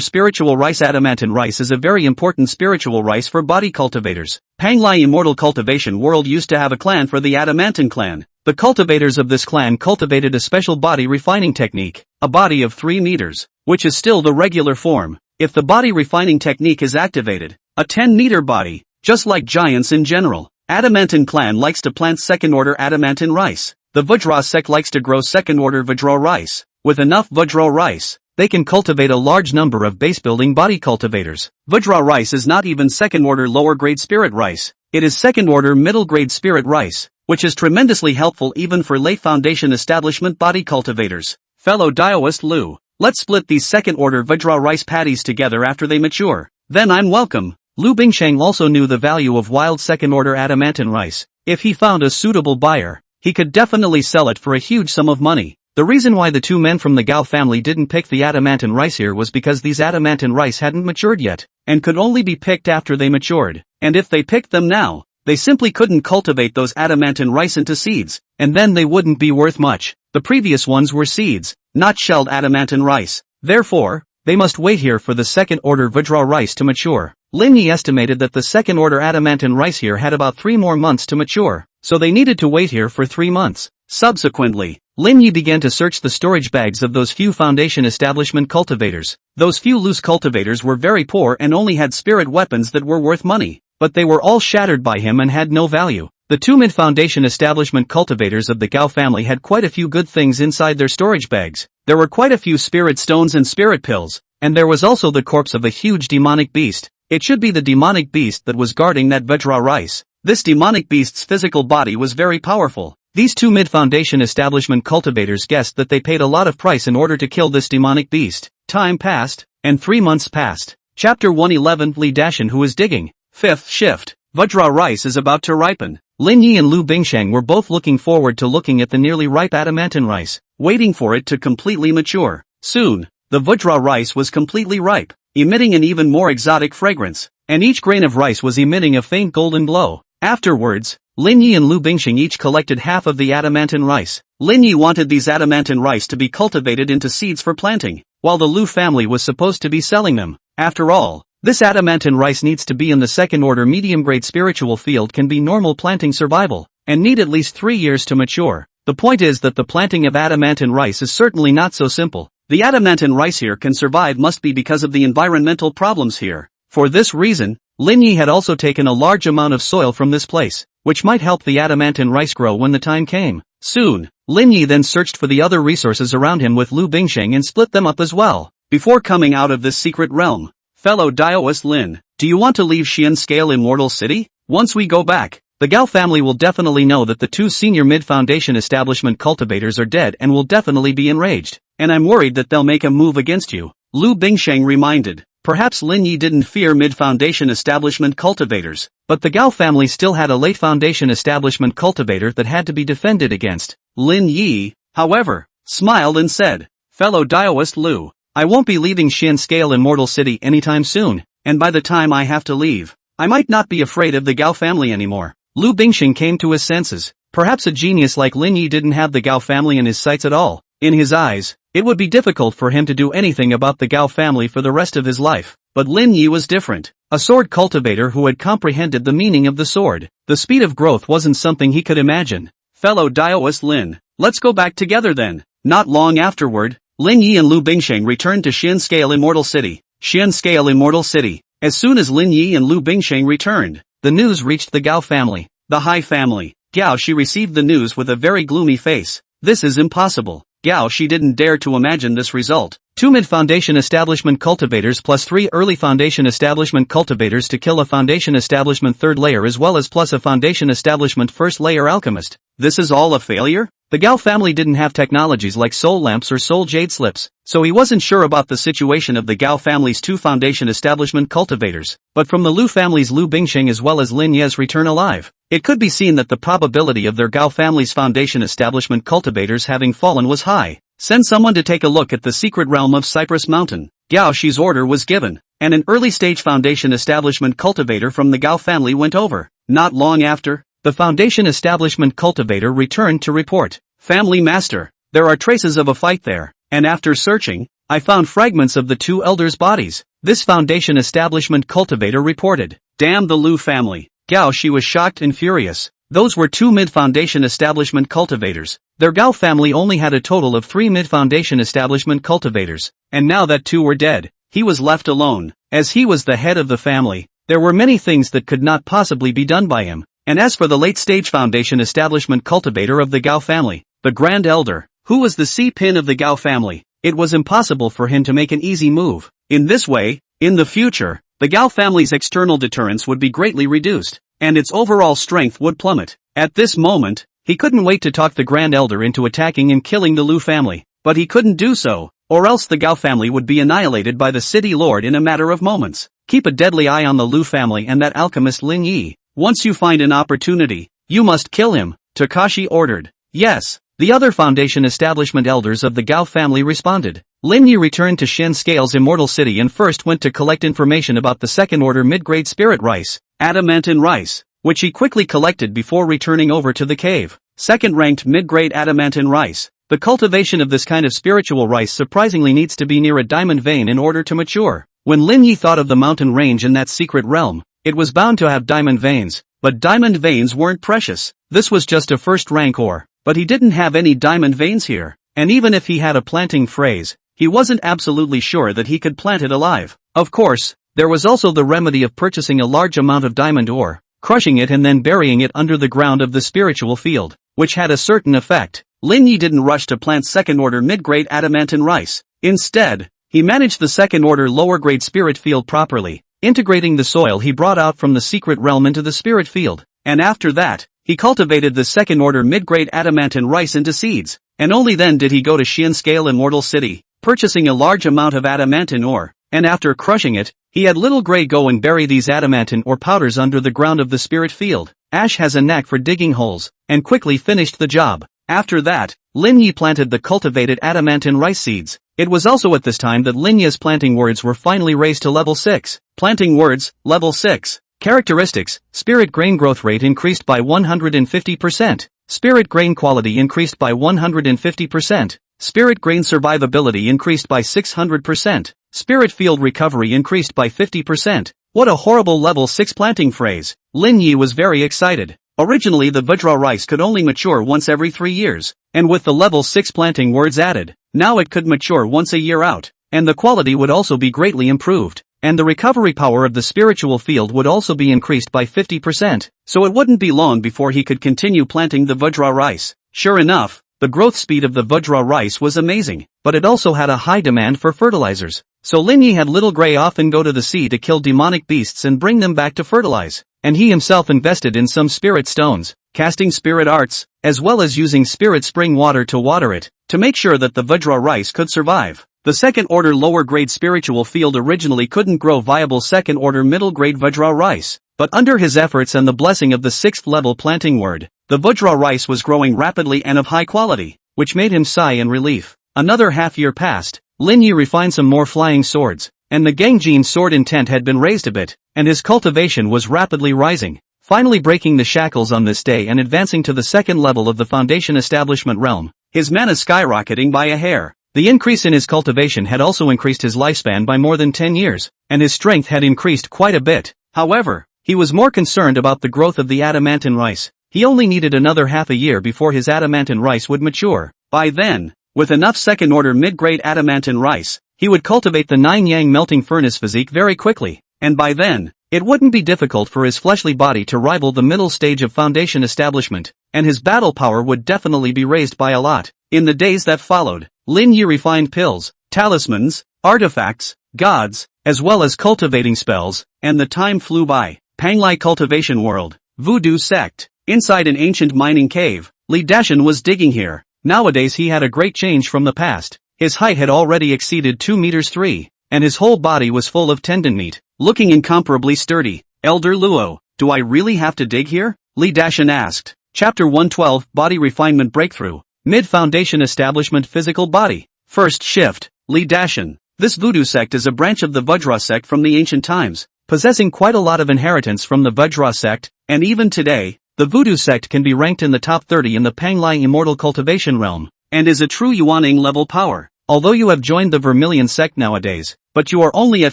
spiritual rice. Adamantine rice is a very important spiritual rice for body cultivators. Panglai Immortal Cultivation World used to have a clan for the Adamantine clan. The cultivators of this clan cultivated a special body refining technique, a body of 3 meters, which is still the regular form. If the body refining technique is activated, a 10-meter body, just like giants in general. Adamantine clan likes to plant second-order adamantine rice. The Vajra sect likes to grow second-order Vajra rice. With enough Vajra rice, they can cultivate a large number of base-building body cultivators. Vajra rice is not even second-order lower-grade spirit rice. It is second-order middle-grade spirit rice, which is tremendously helpful even for late foundation establishment body cultivators. Fellow Daoist Lu, let's split these second-order Vajra rice paddies together after they mature. Then I'm welcome. Lu Bingsheng also knew the value of wild second-order adamantine rice. If he found a suitable buyer, he could definitely sell it for a huge sum of money. The reason why the two men from the Gao family didn't pick the adamantine rice here was because these adamantine rice hadn't matured yet, and could only be picked after they matured, and if they picked them now, they simply couldn't cultivate those adamantine rice into seeds, and then they wouldn't be worth much. The previous ones were seeds, not shelled adamantine rice. Therefore, they must wait here for the second-order Vajra rice to mature. Lin Yi estimated that the second-order adamantine rice here had about 3 more months to mature, so they needed to wait here for 3 months. Subsequently, Lin Yi began to search the storage bags of those few foundation establishment cultivators. Those few loose cultivators were very poor and only had spirit weapons that were worth money, but they were all shattered by him and had no value. The two mid-foundation establishment cultivators of the Gao family had quite a few good things inside their storage bags. There were quite a few spirit stones and spirit pills, and there was also the corpse of a huge demonic beast. It should be the demonic beast that was guarding that Vajra rice. This demonic beast's physical body was very powerful. These two mid-foundation establishment cultivators guessed that they paid a lot of price in order to kill this demonic beast. Time passed, and 3 months passed. Chapter 111 Li Dashan who is digging. 5th shift. Vajra rice is about to ripen. Lin Yi and Lu Bingsheng were both looking forward to looking at the nearly ripe adamantine rice, waiting for it to completely mature. Soon, the Vajra rice was completely ripe, emitting an even more exotic fragrance, and each grain of rice was emitting a faint golden glow. Afterwards, Lin Yi and Lu Bingsheng each collected half of the adamantine rice. Lin Yi wanted these adamantine rice to be cultivated into seeds for planting, while the Lu family was supposed to be selling them. After all, this adamantine rice needs to be in the second-order medium-grade spiritual field can be normal planting survival, and need at least 3 years to mature. The point is that the planting of adamantine rice is certainly not so simple. The adamantine rice here can survive must be because of the environmental problems here. For this reason, Lin Yi had also taken a large amount of soil from this place, which might help the adamantine rice grow when the time came. Soon, Lin Yi then searched for the other resources around him with Lu Bingsheng and split them up as well. Before coming out of this secret realm, fellow Daoist Lin, do you want to leave Xian Scale Immortal City? Once we go back, the Gao family will definitely know that the two senior mid-foundation establishment cultivators are dead and will definitely be enraged, and I'm worried that they'll make a move against you, Lu Bingsheng reminded. Perhaps Lin Yi didn't fear mid-foundation establishment cultivators, but the Gao family still had a late foundation establishment cultivator that had to be defended against. Lin Yi, however, smiled and said, fellow Daoist Lu, I won't be leaving Xian Scale Immortal City anytime soon, and by the time I have to leave, I might not be afraid of the Gao family anymore. Lu Bingsheng came to his senses. Perhaps a genius like Lin Yi didn't have the Gao family in his sights at all. In his eyes, it would be difficult for him to do anything about the Gao family for the rest of his life. But Lin Yi was different. A sword cultivator who had comprehended the meaning of the sword. The speed of growth wasn't something he could imagine. Fellow Daoist Lin, let's go back together then. Not long afterward, Lin Yi and Lu Bingsheng returned to Xian Scale Immortal City. Xian Scale Immortal City. As soon as Lin Yi and Lu Bingsheng returned, the news reached the Gao family. The Hai family. Gao Shi received the news with a very gloomy face. This is impossible. Gao Shi didn't dare to imagine this result. 2 mid-foundation establishment cultivators plus 3 early foundation establishment cultivators to kill a foundation establishment 3rd layer as well as plus a foundation establishment 1st layer alchemist. This is all a failure? The Gao family didn't have technologies like soul lamps or soul jade slips, so he wasn't sure about the situation of the Gao family's 2 foundation establishment cultivators, but from the Lu family's Lu Bingsheng as well as Lin Ye's return alive, it could be seen that the probability of their Gao family's foundation establishment cultivators having fallen was high. Send someone to take a look at the secret realm of Cypress Mountain. Gao Shi's order was given, and an early-stage foundation establishment cultivator from the Gao family went over. Not long after, the foundation establishment cultivator returned to report. Family Master, there are traces of a fight there, and after searching, I found fragments of the 2 elders' bodies. This foundation establishment cultivator reported. Damn the Lu family. Gao Shi was shocked and furious. Those were 2 mid-foundation establishment cultivators. Their Gao family only had a total of 3 mid-foundation establishment cultivators, and now that 2 were dead, he was left alone. As he was the head of the family, there were many things that could not possibly be done by him. And as for the late-stage foundation establishment cultivator of the Gao family, the Grand Elder, who was the C-pin of the Gao family, it was impossible for him to make an easy move. In this way, in the future, the Gao family's external deterrence would be greatly reduced, and its overall strength would plummet. At this moment, he couldn't wait to talk the Grand Elder into attacking and killing the Lu family, but he couldn't do so, or else the Gao family would be annihilated by the city lord in a matter of moments. Keep a deadly eye on the Lu family and that alchemist Lin Yi. Once you find an opportunity, you must kill him, Takashi ordered. Yes, the other Foundation establishment elders of the Gao family responded. Lin Yi returned to Shen Scale's immortal city and first went to collect information about the second-order mid-grade spirit rice, adamantine rice, which he quickly collected before returning over to the cave. Second-ranked mid-grade adamantine rice. The cultivation of this kind of spiritual rice surprisingly needs to be near a diamond vein in order to mature. When Lin Yi thought of the mountain range in that secret realm, it was bound to have diamond veins, but diamond veins weren't precious. This was just a first-rank ore, but he didn't have any diamond veins here, and even if he had a planting phrase, he wasn't absolutely sure that he could plant it alive. Of course, there was also the remedy of purchasing a large amount of diamond ore, crushing it and then burying it under the ground of the spiritual field, which had a certain effect. Lin Yi didn't rush to plant second-order mid-grade adamantine rice. Instead, he managed the second-order lower-grade spirit field properly, integrating the soil he brought out from the secret realm into the spirit field, and after that, he cultivated the second-order mid-grade adamantine rice into seeds, and only then did he go to Xian Scale Immortal City, purchasing a large amount of adamantine ore, and after crushing it, he had Little Gray go and bury these adamantine ore powders under the ground of the spirit field. Ash has a knack for digging holes, and quickly finished the job. After that, Lin Yi planted the cultivated adamantine rice seeds. It was also at this time that Lin Yi's planting words were finally raised to level 6. Planting words, level 6. Characteristics, spirit grain growth rate increased by 150%. Spirit grain quality increased by 150%. Spirit grain survivability increased by 600%. Spirit field recovery increased by 50%. What a horrible level 6 planting phrase. Lin Yi was very excited. Originally the Vajra rice could only mature once every 3 years, and with the level 6 planting words added, now it could mature once a year out, and the quality would also be greatly improved, and the recovery power of the spiritual field would also be increased by 50%, so it wouldn't be long before he could continue planting the Vajra rice. Sure enough, the growth speed of the Vajra rice was amazing, but it also had a high demand for fertilizers, so Lin Yi had Little Gray often go to the sea to kill demonic beasts and bring them back to fertilize. And he himself invested in some spirit stones, casting spirit arts, as well as using spirit spring water to water it, to make sure that the Vajra rice could survive. The second-order lower-grade spiritual field originally couldn't grow viable second-order middle-grade Vajra rice, but under his efforts and the blessing of the 6th-level planting word, the Vajra rice was growing rapidly and of high quality, which made him sigh in relief. Another half-year passed. Lin Yi refined some more flying swords, and the Gangjin sword intent had been raised a bit, and his cultivation was rapidly rising, finally breaking the shackles on this day and advancing to the second level of the Foundation establishment realm, his mana skyrocketing by a hair. The increase in his cultivation had also increased his lifespan by more than 10 years, and his strength had increased quite a bit. However, he was more concerned about the growth of the adamantine rice. He only needed another half a year before his adamantine rice would mature. By then, with enough second-order mid-grade adamantine rice, he would cultivate the 9-yang melting furnace physique very quickly, and by then, it wouldn't be difficult for his fleshly body to rival the middle stage of Foundation establishment, and his battle power would definitely be raised by a lot. In the days that followed, Lin Yi refined pills, talismans, artifacts, gods, as well as cultivating spells, and the time flew by. Panglai Cultivation World, Voodoo Sect. Inside an ancient mining cave, Li Dashan was digging here. Nowadays he had a great change from the past. His height had already exceeded 2 meters 3, and his whole body was full of tendon meat, looking incomparably sturdy. Elder Luo, do I really have to dig here? Li Dashan asked. Chapter 112, Body Refinement Breakthrough. Mid-Foundation Establishment Physical Body. First Shift, Li Dashan. This Voodoo sect is a branch of the Vajra sect from the ancient times, possessing quite a lot of inheritance from the Vajra sect, and even today, the Voodoo sect can be ranked in the top 30 in the Panglai Immortal Cultivation realm, and is a true Yuaning level power. Although you have joined the Vermilion sect nowadays, but you are only at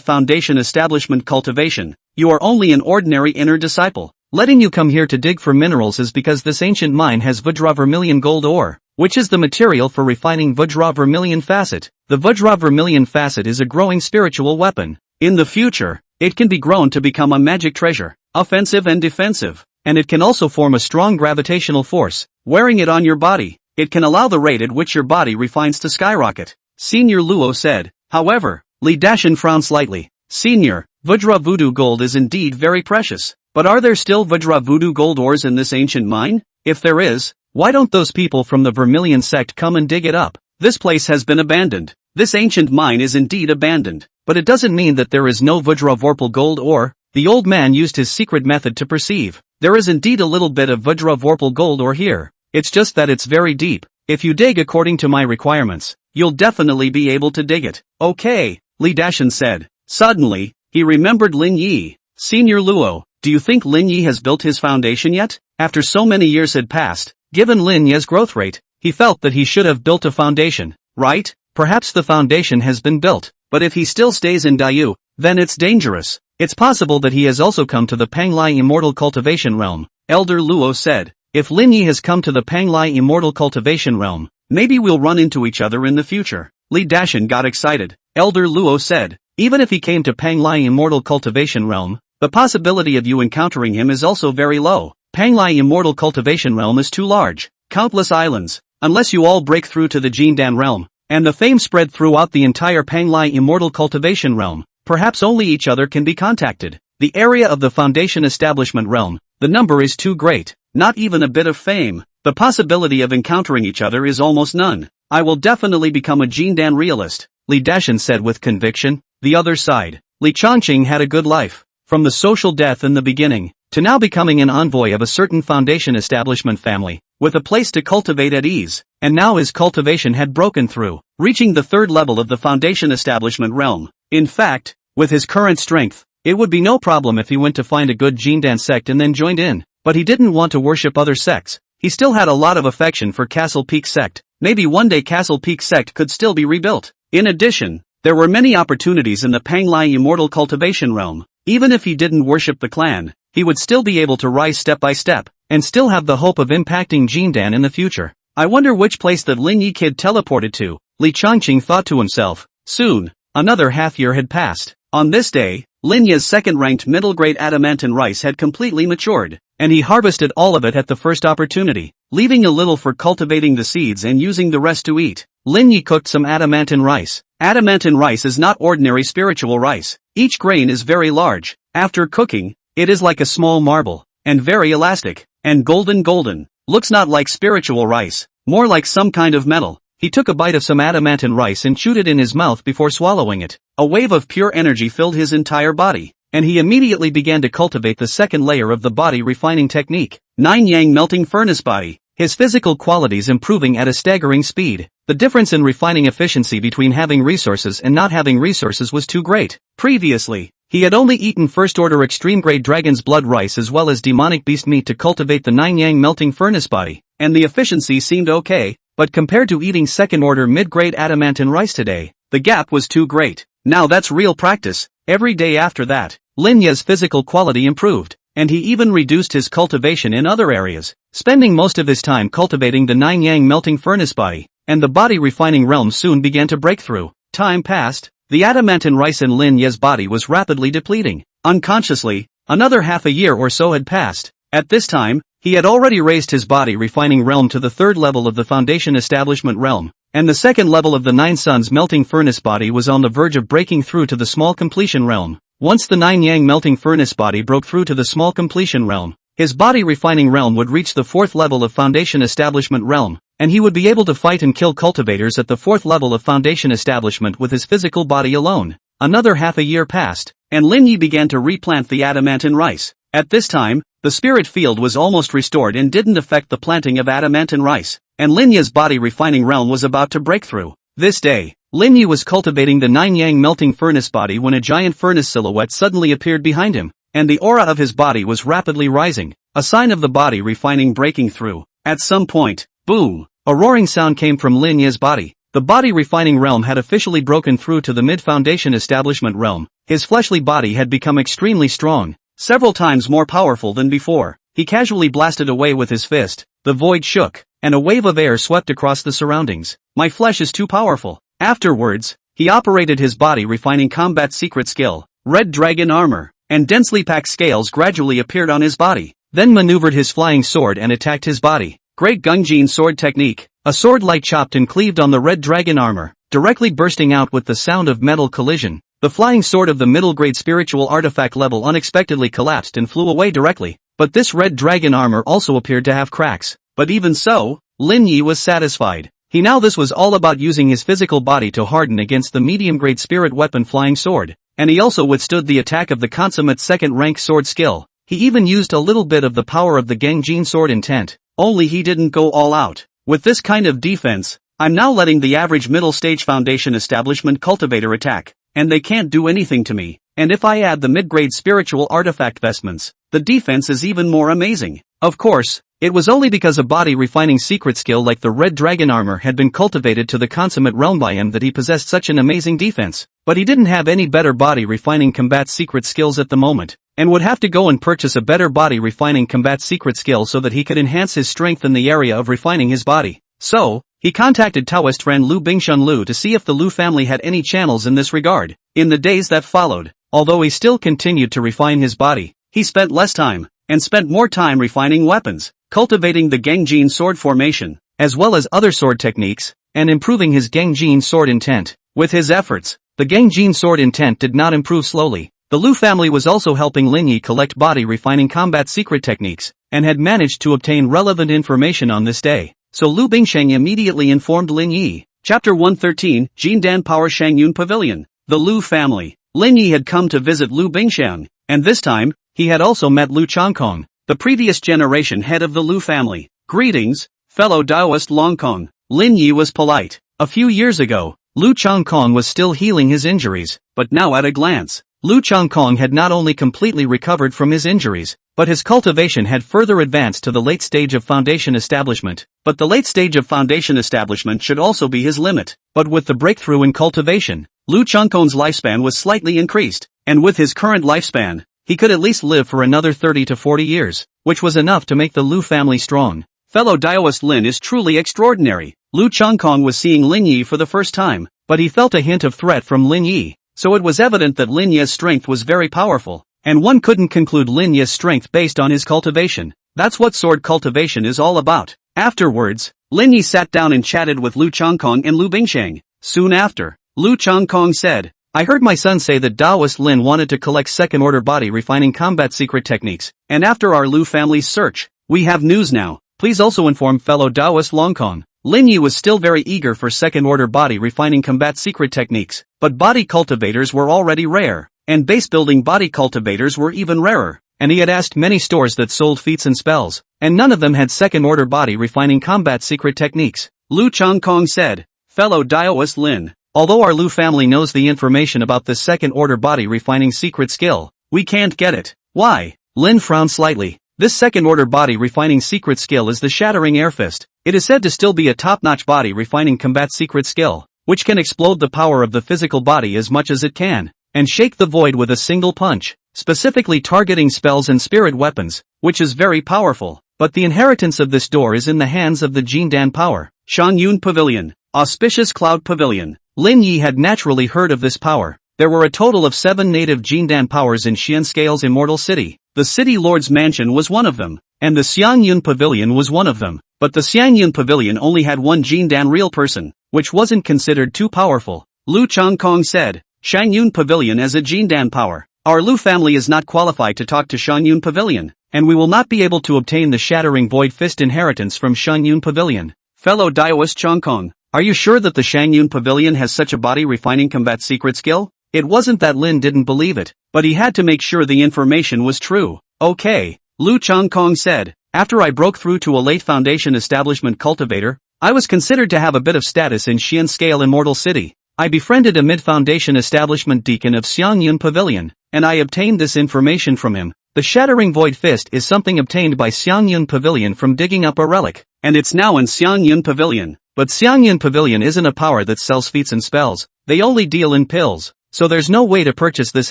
Foundation Establishment Cultivation, you are only an ordinary inner disciple. Letting you come here to dig for minerals is because this ancient mine has Vajra Vermilion gold ore, which is the material for refining Vajra Vermilion facet. The Vajra Vermilion facet is a growing spiritual weapon. In the future, it can be grown to become a magic treasure, offensive and defensive, and it can also form a strong gravitational force. Wearing it on your body, It can allow the rate at which your body refines to skyrocket. Senior Luo said. However, Li Dashan frowned slightly. Senior, Vajra voodoo gold is indeed very precious. But are there still Vajra voodoo gold ores in this ancient mine? If there is, why don't those people from the Vermilion sect come and dig it up? This place has been abandoned. This ancient mine is indeed abandoned. But it doesn't mean that there is no Vajra Vorpal gold ore. The old man used his secret method to perceive. There is indeed a little bit of Vajra Vorpal gold ore here. It's just that it's very deep. If you dig according to my requirements, you'll definitely be able to dig it. Okay, Li Dashan said. Suddenly, he remembered Lin Yi. Senior Luo, do you think Lin Yi has built his foundation yet? After so many years had passed, given Lin Yi's growth rate, he felt that he should have built a foundation, right? Perhaps the foundation has been built, but if he still stays in Dayu, then it's dangerous. It's possible that he has also come to the Panglai Immortal Cultivation Realm, Elder Luo said. If Lin Yi has come to the Panglai Immortal Cultivation Realm, maybe we'll run into each other in the future. Li Dashan got excited. Elder Luo said, even if he came to Panglai Immortal Cultivation Realm, the possibility of you encountering him is also very low. Panglai Immortal Cultivation Realm is too large. Countless islands. Unless you all break through to the Jindan Realm, and the fame spread throughout the entire Panglai Immortal Cultivation Realm, perhaps only each other can be contacted. The area of the Foundation Establishment Realm, the number is too great. Not even a bit of fame. The possibility of encountering each other is almost none. I will definitely become a Jindan realist, Li Dashan said with conviction. The other side. Li Chongqing had a good life. From the social death in the beginning, to now becoming an envoy of a certain Foundation Establishment family, with a place to cultivate at ease, and now his cultivation had broken through, reaching the third level of the Foundation Establishment realm. In fact, with his current strength, it would be no problem if he went to find a good Jindan sect and then joined in. But he didn't want to worship other sects. He still had a lot of affection for Castle Peak sect. Maybe one day Castle Peak sect could still be rebuilt. In addition, there were many opportunities in the Panglai Immortal Cultivation realm. Even if he didn't worship the clan, he would still be able to rise step by step, and still have the hope of impacting Jindan in the future. I wonder which place that Lin Yi kid teleported to, Li Chongqing thought to himself. Soon, another half year had passed. On this day, Lin Yi's second-ranked middle-grade adamantine rice had completely matured, and he harvested all of it at the first opportunity, leaving a little for cultivating the seeds and using the rest to eat. Lin Yi cooked some adamantine rice. Adamantine rice is not ordinary spiritual rice. Each grain is very large. After cooking, it is like a small marble, and very elastic, and golden. Looks not like spiritual rice, more like some kind of metal. He took a bite of some adamantine rice and chewed it in his mouth before swallowing it. A wave of pure energy filled his entire body, and he immediately began to cultivate the second layer of the body refining technique. 9-yang melting furnace body. His physical qualities improving at a staggering speed. The difference in refining efficiency between having resources and not having resources was too great. Previously, he had only eaten first-order extreme-grade dragon's blood rice as well as demonic beast meat to cultivate the 9-yang melting furnace body, and the efficiency seemed okay, but compared to eating second-order mid-grade adamantine rice today, the gap was too great. Now that's real practice. Every day after that, Lin Ye's physical quality improved, and he even reduced his cultivation in other areas, spending most of his time cultivating the 9-yang melting furnace body, and the body refining realm soon began to break through. Time passed. The adamantine rice in Lin Ye's body was rapidly depleting. Unconsciously, another half a year or so had passed. At this time, he had already raised his body refining realm to the third level of the Foundation Establishment realm, and the second level of the Nine Suns melting furnace body was on the verge of breaking through to the small completion realm. Once the 9-yang melting furnace body broke through to the small completion realm, his body refining realm would reach the fourth level of Foundation Establishment realm, and he would be able to fight and kill cultivators at the fourth level of Foundation Establishment with his physical body alone. Another half a year passed, and Lin Yi began to replant the adamantine rice. At this time, the spirit field was almost restored and didn't affect the planting of adamantine rice, and Lin Yi's body refining realm was about to break through. This day, Lin Yi was cultivating the 9-yang melting furnace body when a giant furnace silhouette suddenly appeared behind him, and the aura of his body was rapidly rising, a sign of the body refining breaking through. At some point, boom! A roaring sound came from Lin Yi's body. The body refining realm had officially broken through to the mid-foundation establishment realm. His fleshly body had become extremely strong, several times more powerful than before. He casually blasted away with his fist. The void shook, and a wave of air swept across the surroundings. My flesh is too powerful. Afterwards, he operated his body refining combat secret skill. Red dragon armor, and densely packed scales gradually appeared on his body. Then maneuvered his flying sword and attacked his body. Great Gungjin sword technique. A sword light chopped and cleaved on the red dragon armor, directly bursting out with the sound of metal collision. The flying sword of the middle-grade spiritual artifact level unexpectedly collapsed and flew away directly, but this red dragon armor also appeared to have cracks. But even so, Lin Yi was satisfied. He knew this was all about using his physical body to harden against the medium-grade spirit weapon flying sword, and he also withstood the attack of the consummate second-rank sword skill. He even used a little bit of the power of the Gangjin sword intent, only he didn't go all out. With this kind of defense, I'm now letting the average middle-stage foundation establishment cultivator attack, and they can't do anything to me, and if I add the mid-grade spiritual artifact vestments, the defense is even more amazing. Of course, it was only because a body-refining secret skill like the red dragon armor had been cultivated to the consummate realm by him that he possessed such an amazing defense, but he didn't have any better body-refining combat secret skills at the moment, and would have to go and purchase a better body-refining combat secret skill so that he could enhance his strength in the area of refining his body. So, he contacted Taoist friend Lu Bingshun Lu to see if the Lu family had any channels in this regard. In the days that followed, although he still continued to refine his body, he spent less time, and spent more time refining weapons, cultivating the Gangjin sword formation, as well as other sword techniques, and improving his Gangjin sword intent. With his efforts, the Gangjin sword intent did not improve slowly. The Lu family was also helping Lin Yi collect body-refining combat secret techniques, and had managed to obtain relevant information on this day. So Lu Bingsheng immediately informed Lin Yi. Chapter 113, Jindan Power Shangyun Pavilion. The Lu family. Lin Yi had come to visit Lu Bingsheng, and this time, he had also met Lu Changkong, the previous generation head of the Lu family. Greetings, fellow Daoist Longkong. Lin Yi was polite. A few years ago, Lu Changkong was still healing his injuries, but now at a glance, Lu Changkong had not only completely recovered from his injuries, but his cultivation had further advanced to the late stage of foundation establishment. But the late stage of foundation establishment should also be his limit. But with the breakthrough in cultivation, Lu Changkong's lifespan was slightly increased, and with his current lifespan, he could at least live for another 30 to 40 years, which was enough to make the Lu family strong. Fellow Daoist Lin is truly extraordinary. Lu Changkong was seeing Lin Yi for the first time, but he felt a hint of threat from Lin Yi, so it was evident that Lin Yi's strength was very powerful, and one couldn't conclude Lin Yi's strength based on his cultivation. That's what sword cultivation is all about. Afterwards, Lin Yi sat down and chatted with Lu Changkong and Lu Bingsheng. Soon after, Lu Changkong said, I heard my son say that Daoist Lin wanted to collect second-order body-refining combat secret techniques, and after our Lu family's search, we have news now. Please also inform fellow Daoist Longkong. Lin Yi was still very eager for second-order body-refining combat secret techniques, but body cultivators were already rare, and base-building body cultivators were even rarer, and he had asked many stores that sold feats and spells, and none of them had second-order body-refining combat secret techniques. Lu Changkong said, fellow Daoist Lin, although our Lu family knows the information about this second-order body-refining secret skill, we can't get it. Why? Lin frowned slightly. This second-order body-refining secret skill is the Shattering Air Fist. It is said to still be a top-notch body-refining combat secret skill, which can explode the power of the physical body as much as it can, and shake the void with a single punch, specifically targeting spells and spirit weapons, which is very powerful. But the inheritance of this door is in the hands of the Jindan power. Shangyun Pavilion. Auspicious Cloud Pavilion. Lin Yi had naturally heard of this power. There were a total of 7 native Jindan powers in Xianscale's Immortal City. The City Lord's Mansion was one of them, and the Xiangyun Pavilion was one of them. But the Xiangyun Pavilion only had one Jindan real person, which wasn't considered too powerful. Lu Changkong said, Shangyun Pavilion as a Jindan power. Our Lu family is not qualified to talk to Shangyun Pavilion, and we will not be able to obtain the Shattering Void Fist inheritance from Shangyun Pavilion. Fellow Daoist Changkong, are you sure that the Shangyun Pavilion has such a body-refining combat secret skill? It wasn't that Lin didn't believe it, but he had to make sure the information was true. Okay, Lu Changkong said, after I broke through to a late foundation establishment cultivator, I was considered to have a bit of status in Xianscale Immortal City. I befriended a mid-foundation establishment deacon of Xiangyun Pavilion, and I obtained this information from him. The Shattering Void Fist is something obtained by Xiangyun Pavilion from digging up a relic, and it's now in Xiangyun Pavilion. But Xiangyun Pavilion isn't a power that sells feats and spells, they only deal in pills, so there's no way to purchase this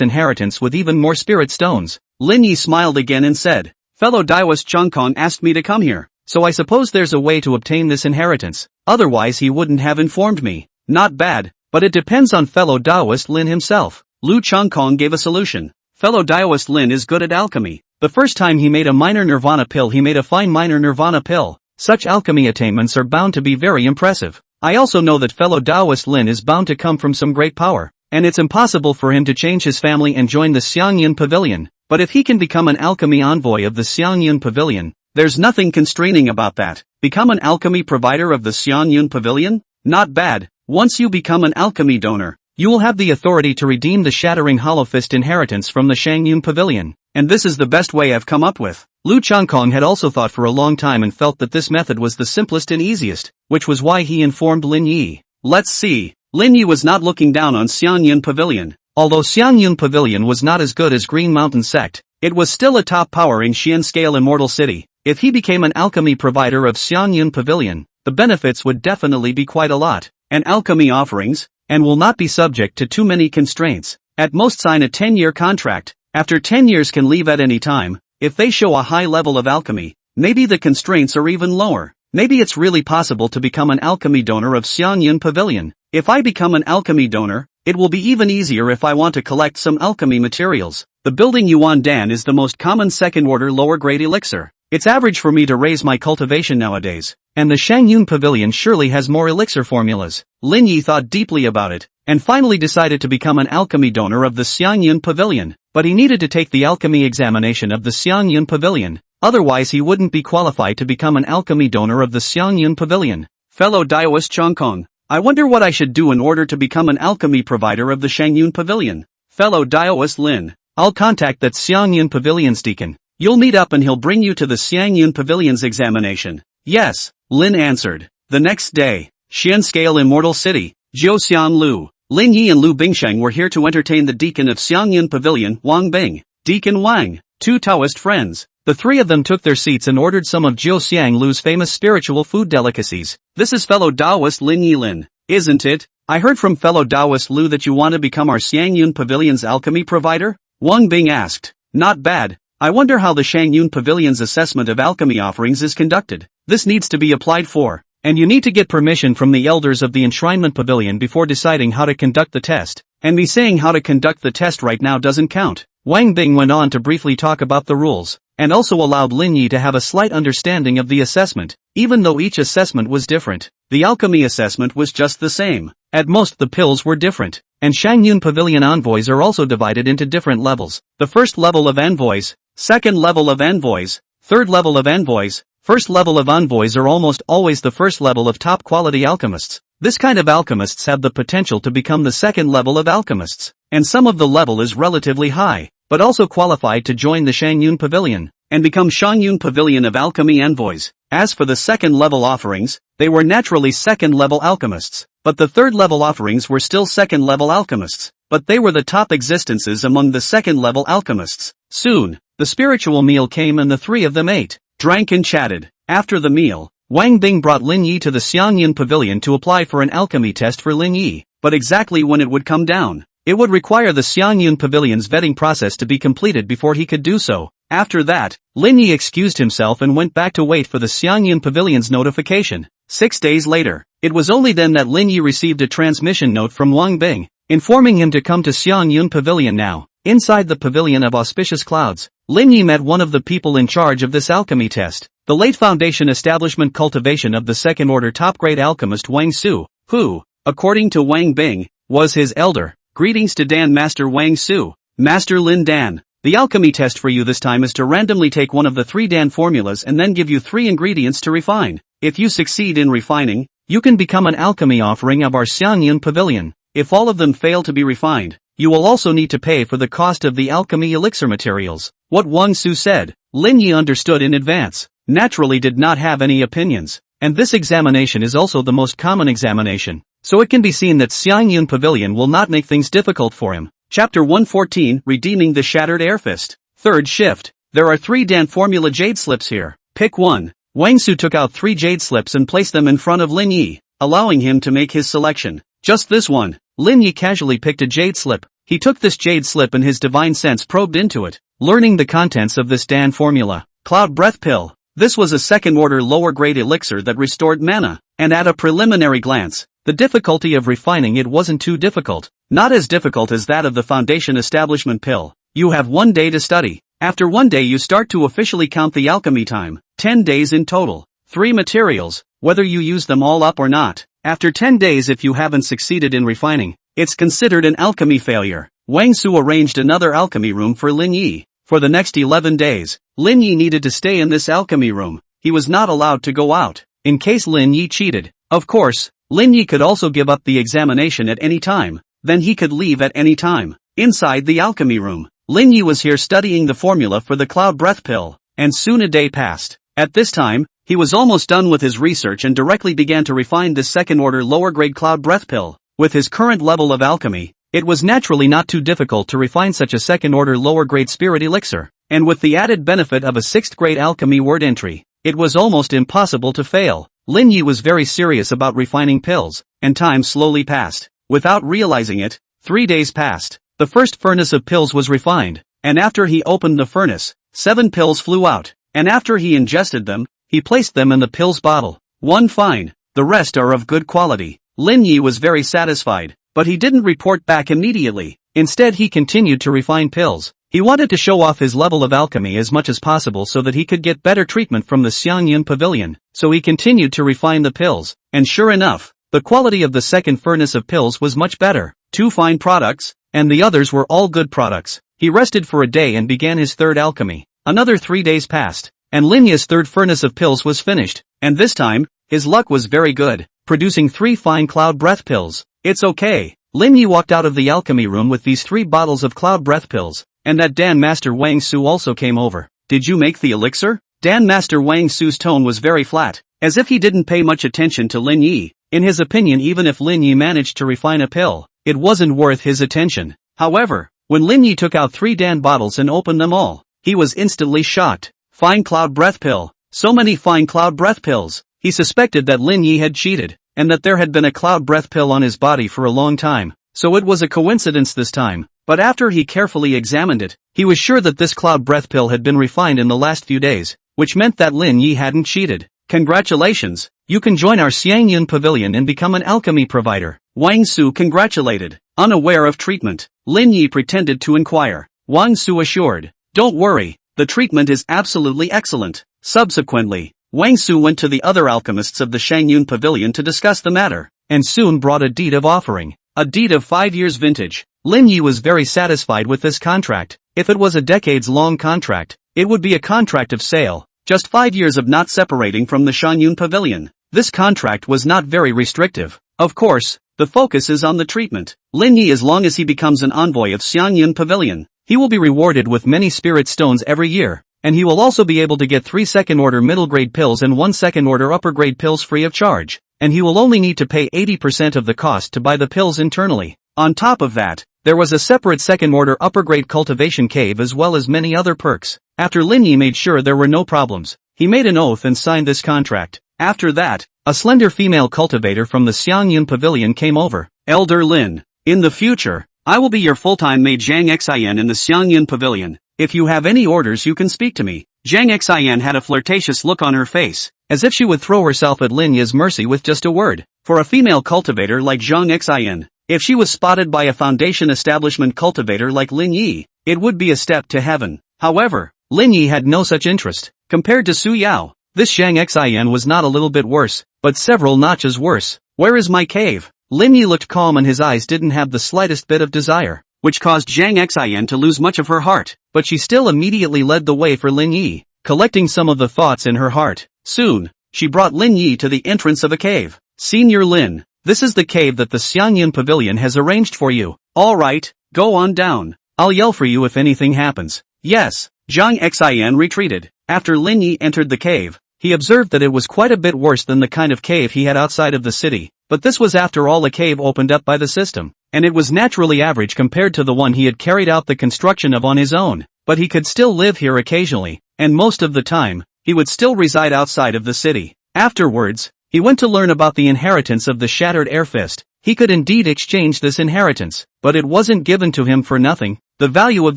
inheritance with even more spirit stones. Lin Yi smiled again and said, fellow Daoist Changkong asked me to come here, so I suppose there's a way to obtain this inheritance, otherwise he wouldn't have informed me. Not bad, but it depends on fellow Daoist Lin himself. Lu Changkong gave a solution. Fellow Daoist Lin is good at alchemy. The first time he made a minor nirvana pill he made a fine minor nirvana pill, such alchemy attainments are bound to be very impressive. I also know that fellow Taoist Lin is bound to come from some great power, and it's impossible for him to change his family and join the Xiangyun Pavilion. But if he can become an alchemy envoy of the Xiangyun Pavilion, there's nothing constraining about that. Become an alchemy provider of the Xiangyun Pavilion? Not bad. Once you become an alchemy donor, you will have the authority to redeem the Shattering Hollow Fist inheritance from the Xiangyun Pavilion. And this is the best way I've come up with. Lu Changkong had also thought for a long time and felt that this method was the simplest and easiest, which was why he informed Lin Yi. Let's see. Lin Yi was not looking down on Xiangyun Pavilion. Although Xiangyun Pavilion was not as good as Green Mountain Sect, it was still a top power in Xian Scale Immortal City. If he became an alchemy provider of Xiangyun Pavilion, the benefits would definitely be quite a lot. And alchemy offerings, and will not be subject to too many constraints. At most sign a 10-year contract, after 10 years can leave at any time. If they show a high level of alchemy, maybe the constraints are even lower. Maybe it's really possible to become an alchemy donor of Xiangyun Pavilion. If I become an alchemy donor, it will be even easier if I want to collect some alchemy materials. The building Yuan Dan is the most common second-order lower-grade elixir. It's average for me to raise my cultivation nowadays. And the Xiangyun Pavilion surely has more elixir formulas. Lin Yi thought deeply about it, and finally decided to become an alchemy donor of the Xiangyun Pavilion. But he needed to take the alchemy examination of the Xiangyun Pavilion, otherwise he wouldn't be qualified to become an alchemy donor of the Xiangyun Pavilion. Fellow Taoist Changkong, I wonder what I should do in order to become an alchemy provider of the Xiangyun Pavilion. Fellow Taoist Lin, I'll contact that Xiangyun Pavilion's deacon. You'll meet up and he'll bring you to the Xiangyun Pavilion's examination. Yes, Lin answered. The next day, Xian Scale Immortal City, Jiuxian Lu. Lin Yi and Lu Bingsheng were here to entertain the deacon of Xiangyun Pavilion, Wang Bing. Deacon Wang, two Taoist friends. The three of them took their seats and ordered some of Jiuxiang Lu's famous spiritual food delicacies. This is fellow Taoist Lin Yi Lin, isn't it? I heard from fellow Taoist Lu that you want to become our Xiangyun Pavilion's alchemy provider? Wang Bing asked. Not bad. I wonder how the Xiangyun Pavilion's assessment of alchemy offerings is conducted. This needs to be applied for, and you need to get permission from the elders of the Enshrinement Pavilion before deciding how to conduct the test. And me saying how to conduct the test right now doesn't count. Wang Bing went on to briefly talk about the rules, and also allowed Lin Yi to have a slight understanding of the assessment, even though each assessment was different. The alchemy assessment was just the same. At most the pills were different, and Xiangyun Pavilion envoys are also divided into different levels. The first level of envoys, second level of envoys, third level of envoys, first level of envoys are almost always the first level of top quality alchemists. This kind of alchemists have the potential to become the second level of alchemists, and some of the level is relatively high, but also qualified to join the Xiangyun Pavilion, and become Xiangyun Pavilion of Alchemy envoys. As for the second level offerings, they were naturally second level alchemists, but the third level offerings were still second level alchemists, but they were the top existences among the second level alchemists. Soon, the spiritual meal came and the three of them ate, drank and chatted. After the meal, Wang Bing brought Lin Yi to the Xiangyun Pavilion to apply for an alchemy test for Lin Yi, but exactly when it would come down. It would require the Xiangyun Pavilion's vetting process to be completed before he could do so. After that, Lin Yi excused himself and went back to wait for the Xiangyun Pavilion's notification. 6 days later, it was only then that Lin Yi received a transmission note from Wang Bing, informing him to come to Xiangyun Pavilion now. Inside the Pavilion of Auspicious Clouds, Lin Yi met one of the people in charge of this alchemy test, the late Foundation Establishment Cultivation of the Second Order top-grade alchemist Wang Su, who, according to Wang Bing, was his elder. Greetings to Dan Master Wang Su. Master Lin Dan. The alchemy test for you this time is to randomly take one of the 3 Dan formulas and then give you 3 ingredients to refine. If you succeed in refining, you can become an alchemy offering of our Xiangyun Pavilion. If all of them fail to be refined, you will also need to pay for the cost of the alchemy elixir materials. What Wang Su said, Lin Yi understood in advance, naturally did not have any opinions, and this examination is also the most common examination, so it can be seen that Xiangyun Pavilion will not make things difficult for him. Chapter 114, Redeeming the Shattered Air Fist. Third shift. There are 3 Dan formula jade slips here. Pick one. Wang Su took out 3 jade slips and placed them in front of Lin Yi, allowing him to make his selection. Just this one. Lin Yi casually picked a jade slip. He took this jade slip and his divine sense probed into it, learning the contents of this Dan formula. Cloud Breath Pill. This was a second-order lower-grade elixir that restored mana, and at a preliminary glance, the difficulty of refining it wasn't too difficult, not as difficult as that of the Foundation Establishment Pill. You have 1 day to study. After 1 day you start to officially count the alchemy time, 10 days in total. 3 materials, whether you use them all up or not. After 10 days if you haven't succeeded in refining, it's considered an alchemy failure. Wang Su arranged another alchemy room for Lin Yi. For the next 11 days, Lin Yi needed to stay in this alchemy room. He was not allowed to go out, in case Lin Yi cheated. Of course, Lin Yi could also give up the examination at any time, then he could leave at any time. Inside the alchemy room, Lin Yi was here studying the formula for the cloud breath pill, and soon a day passed. At this time, he was almost done with his research and directly began to refine this second-order lower-grade cloud breath pill. With his current level of alchemy, it was naturally not too difficult to refine such a second-order lower-grade spirit elixir, and with the added benefit of a 6th-grade alchemy word entry, it was almost impossible to fail. Lin Yi was very serious about refining pills, and time slowly passed. Without realizing it, 3 days passed. The first furnace of pills was refined, and after he opened the furnace, 7 pills flew out, and after he ingested them, he placed them in the pills bottle. 1 fine, the rest are of good quality. Lin Yi was very satisfied, but he didn't report back immediately. Instead he continued to refine pills. He wanted to show off his level of alchemy as much as possible so that he could get better treatment from the Xiangyun Pavilion. So he continued to refine the pills, and sure enough, the quality of the second furnace of pills was much better. 2 fine products, and the others were all good products. He rested for a day and began his third alchemy. Another 3 days passed, and Lin Yi's third furnace of pills was finished, and this time, his luck was very good, producing 3 fine cloud breath pills. It's okay. Lin Yi walked out of the alchemy room with these 3 bottles of cloud breath pills, and that Dan Master Wang Su also came over. Did you make the elixir? Dan Master Wang Su's tone was very flat, as if he didn't pay much attention to Lin Yi. In his opinion, even if Lin Yi managed to refine a pill, it wasn't worth his attention. However, when Lin Yi took out 3 Dan bottles and opened them all, he was instantly shocked. Fine cloud breath pill. So many fine cloud breath pills. He suspected that Lin Yi had cheated, and that there had been a cloud breath pill on his body for a long time. So it was a coincidence this time. But after he carefully examined it, he was sure that this cloud breath pill had been refined in the last few days, which meant that Lin Yi hadn't cheated. Congratulations, you can join our Xiangyun Pavilion and become an alchemy provider. Wang Su congratulated. Unaware of treatment, Lin Yi pretended to inquire. Wang Su assured, don't worry, the treatment is absolutely excellent. Subsequently, Wang Su went to the other alchemists of the Xiangyun Pavilion to discuss the matter, and soon brought a deed of offering. A deed of 5 years vintage. Lin Yi was very satisfied with this contract. If it was a decades-long contract, it would be a contract of sale. Just 5 years of not separating from the Xiangyun Pavilion. This contract was not very restrictive. Of course, the focus is on the treatment. Lin Yi, as long as he becomes an envoy of Xiangyun Pavilion, he will be rewarded with many spirit stones every year, and he will also be able to get 3 second-order middle-grade pills and 1 second-order upper-grade pills free of charge, and he will only need to pay 80% of the cost to buy the pills internally. On top of that, there was a separate second-order upper-grade cultivation cave as well as many other perks. After Lin Yi made sure there were no problems, he made an oath and signed this contract. After that, a slender female cultivator from the Xiangyun Pavilion came over. Elder Lin, in the future, I will be your full-time maid Zhang Xian in the Xiangyun Pavilion. If you have any orders you can speak to me. Zhang Xian had a flirtatious look on her face, as if she would throw herself at Lin Yi's mercy with just a word. For a female cultivator like Zhang Xian, if she was spotted by a foundation establishment cultivator like Lin Yi, it would be a step to heaven. However, Lin Yi had no such interest. Compared to Su Yao, this Zhang Xian was not a little bit worse, but several notches worse. Where is my cave? Lin Yi looked calm and his eyes didn't have the slightest bit of desire, which caused Zhang Xian to lose much of her heart, but she still immediately led the way for Lin Yi, collecting some of the thoughts in her heart. Soon, she brought Lin Yi to the entrance of a cave. Senior Lin, this is the cave that the Xiangyun Pavilion has arranged for you. Alright, go on down. I'll yell for you if anything happens. Yes, Zhang Xian retreated. After Lin Yi entered the cave, he observed that it was quite a bit worse than the kind of cave he had outside of the city, but this was after all a cave opened up by the system, and it was naturally average compared to the one he had carried out the construction of on his own, but he could still live here occasionally, and most of the time, he would still reside outside of the city. Afterwards, he went to learn about the inheritance of the shattered air fist. He could indeed exchange this inheritance, but it wasn't given to him for nothing. The value of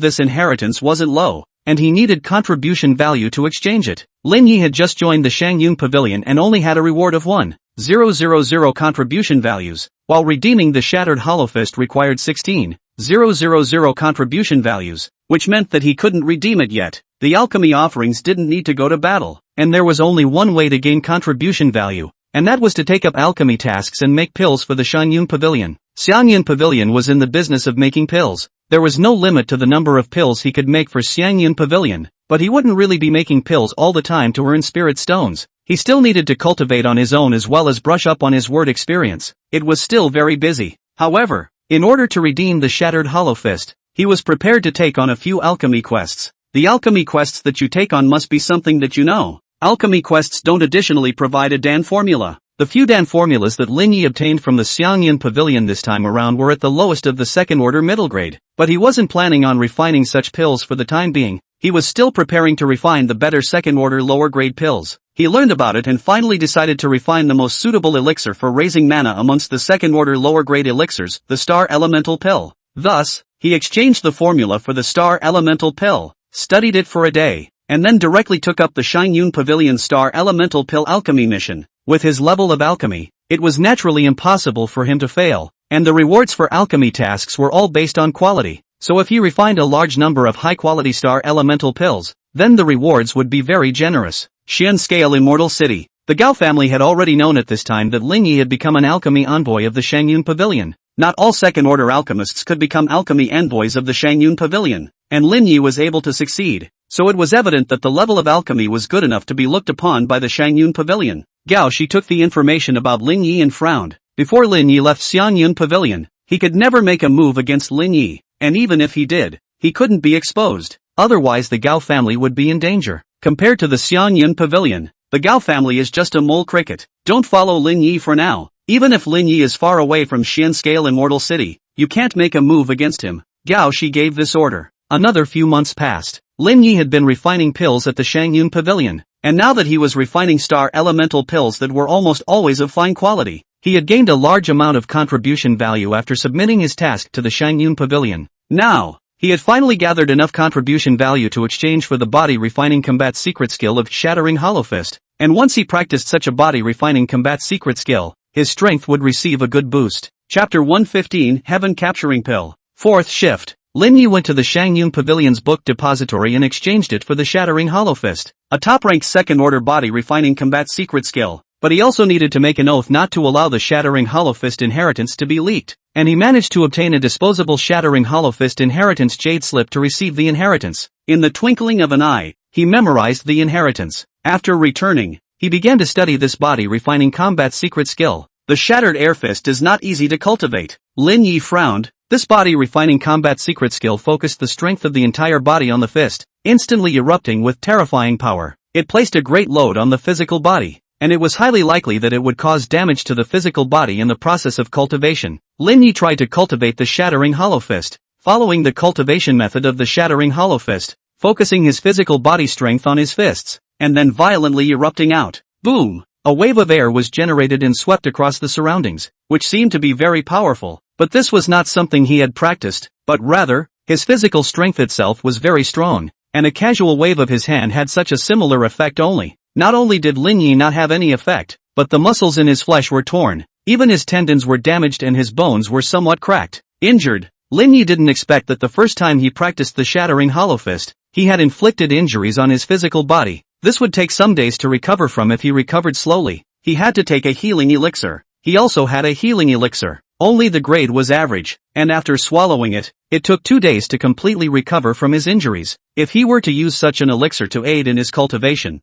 this inheritance wasn't low, and he needed contribution value to exchange it. Lin Yi had just joined the Xiangyun Pavilion and only had a reward of 1,000 contribution values, while redeeming the shattered hollow fist required 16,000 contribution values, which meant that he couldn't redeem it yet. The alchemy offerings didn't need to go to battle, and there was only one way to gain contribution value, and that was to take up alchemy tasks and make pills for the Xiangyun Pavilion. Xiangyun Pavilion was in the business of making pills. There was no limit to the number of pills he could make for Xiangyun Pavilion, but he wouldn't really be making pills all the time to earn spirit stones. He still needed to cultivate on his own as well as brush up on his word experience. It was still very busy. However, in order to redeem the shattered hollow fist, he was prepared to take on a few alchemy quests. The alchemy quests that you take on must be something that you know. Alchemy quests don't additionally provide a Dan formula. The few Dan formulas that Lin Yi obtained from the Xiangyun Pavilion this time around were at the lowest of the second-order middle grade, but he wasn't planning on refining such pills for the time being. He was still preparing to refine the better second-order lower-grade pills. He learned about it and finally decided to refine the most suitable elixir for raising mana amongst the second-order lower-grade elixirs, the Star Elemental Pill. Thus, he exchanged the formula for the Star Elemental Pill, studied it for a day, and then directly took up the Xiangyun Pavilion Star Elemental Pill alchemy mission. With his level of alchemy, it was naturally impossible for him to fail, and the rewards for alchemy tasks were all based on quality. So if he refined a large number of high-quality Star Elemental Pills, then the rewards would be very generous. Xian Scale Immortal City. The Gao family had already known at this time that Lin Yi had become an alchemy envoy of the Xiangyun Pavilion. Not all second-order alchemists could become alchemy envoys of the Xiangyun Pavilion, and Lin Yi was able to succeed, so it was evident that the level of alchemy was good enough to be looked upon by the Xiangyun Pavilion. Gao Shi took the information about Lin Yi and frowned. Before Lin Yi left Xiangyun Pavilion, he could never make a move against Lin Yi, and even if he did, he couldn't be exposed. Otherwise the Gao family would be in danger. Compared to the Xiangyun Pavilion, the Gao family is just a mole cricket. Don't follow Lin Yi for now. Even if Lin Yi is far away from Xian Scale Immortal City, you can't make a move against him. Gao Shi gave this order. Another few months passed. Lin Yi had been refining pills at the Xiangyun Pavilion, and now that he was refining Star Elemental Pills that were almost always of fine quality, he had gained a large amount of contribution value after submitting his task to the Xiangyun Pavilion. Now, he had finally gathered enough contribution value to exchange for the body refining combat secret skill of Shattering Hollow Fist, and once he practiced such a body refining combat secret skill, his strength would receive a good boost. Chapter 115 Heaven Capturing Pill. Fourth shift. Lin Yi went to the Xiangyun Pavilion's book depository and exchanged it for the Shattering Hollow Fist, a top-ranked second-order body refining combat secret skill, but he also needed to make an oath not to allow the Shattering Hollow Fist inheritance to be leaked, and he managed to obtain a disposable Shattering Hollow Fist inheritance jade slip to receive the inheritance. In the twinkling of an eye, he memorized the inheritance. After returning, he began to study this body refining combat secret skill. The Shattered Air Fist is not easy to cultivate. Lin Yi frowned. This body refining combat secret skill focused the strength of the entire body on the fist, instantly erupting with terrifying power. It placed a great load on the physical body, and it was highly likely that it would cause damage to the physical body in the process of cultivation. Lin Yi tried to cultivate the Shattering Hollow Fist, following the cultivation method of the Shattering Hollow Fist, focusing his physical body strength on his fists, and then violently erupting out. Boom! A wave of air was generated and swept across the surroundings, which seemed to be very powerful. But this was not something he had practiced, but rather, his physical strength itself was very strong, and a casual wave of his hand had such a similar effect only. Not only did Lin Yi not have any effect, but the muscles in his flesh were torn, even his tendons were damaged and his bones were somewhat cracked. Injured. Lin Yi didn't expect that the first time he practiced the Shattering Hollow Fist, he had inflicted injuries on his physical body. This would take some days to recover from. If he recovered slowly, he had to take a healing elixir. He also had a healing elixir. Only the grade was average, and after swallowing it, it took 2 days to completely recover from his injuries. If he were to use such an elixir to aid in his cultivation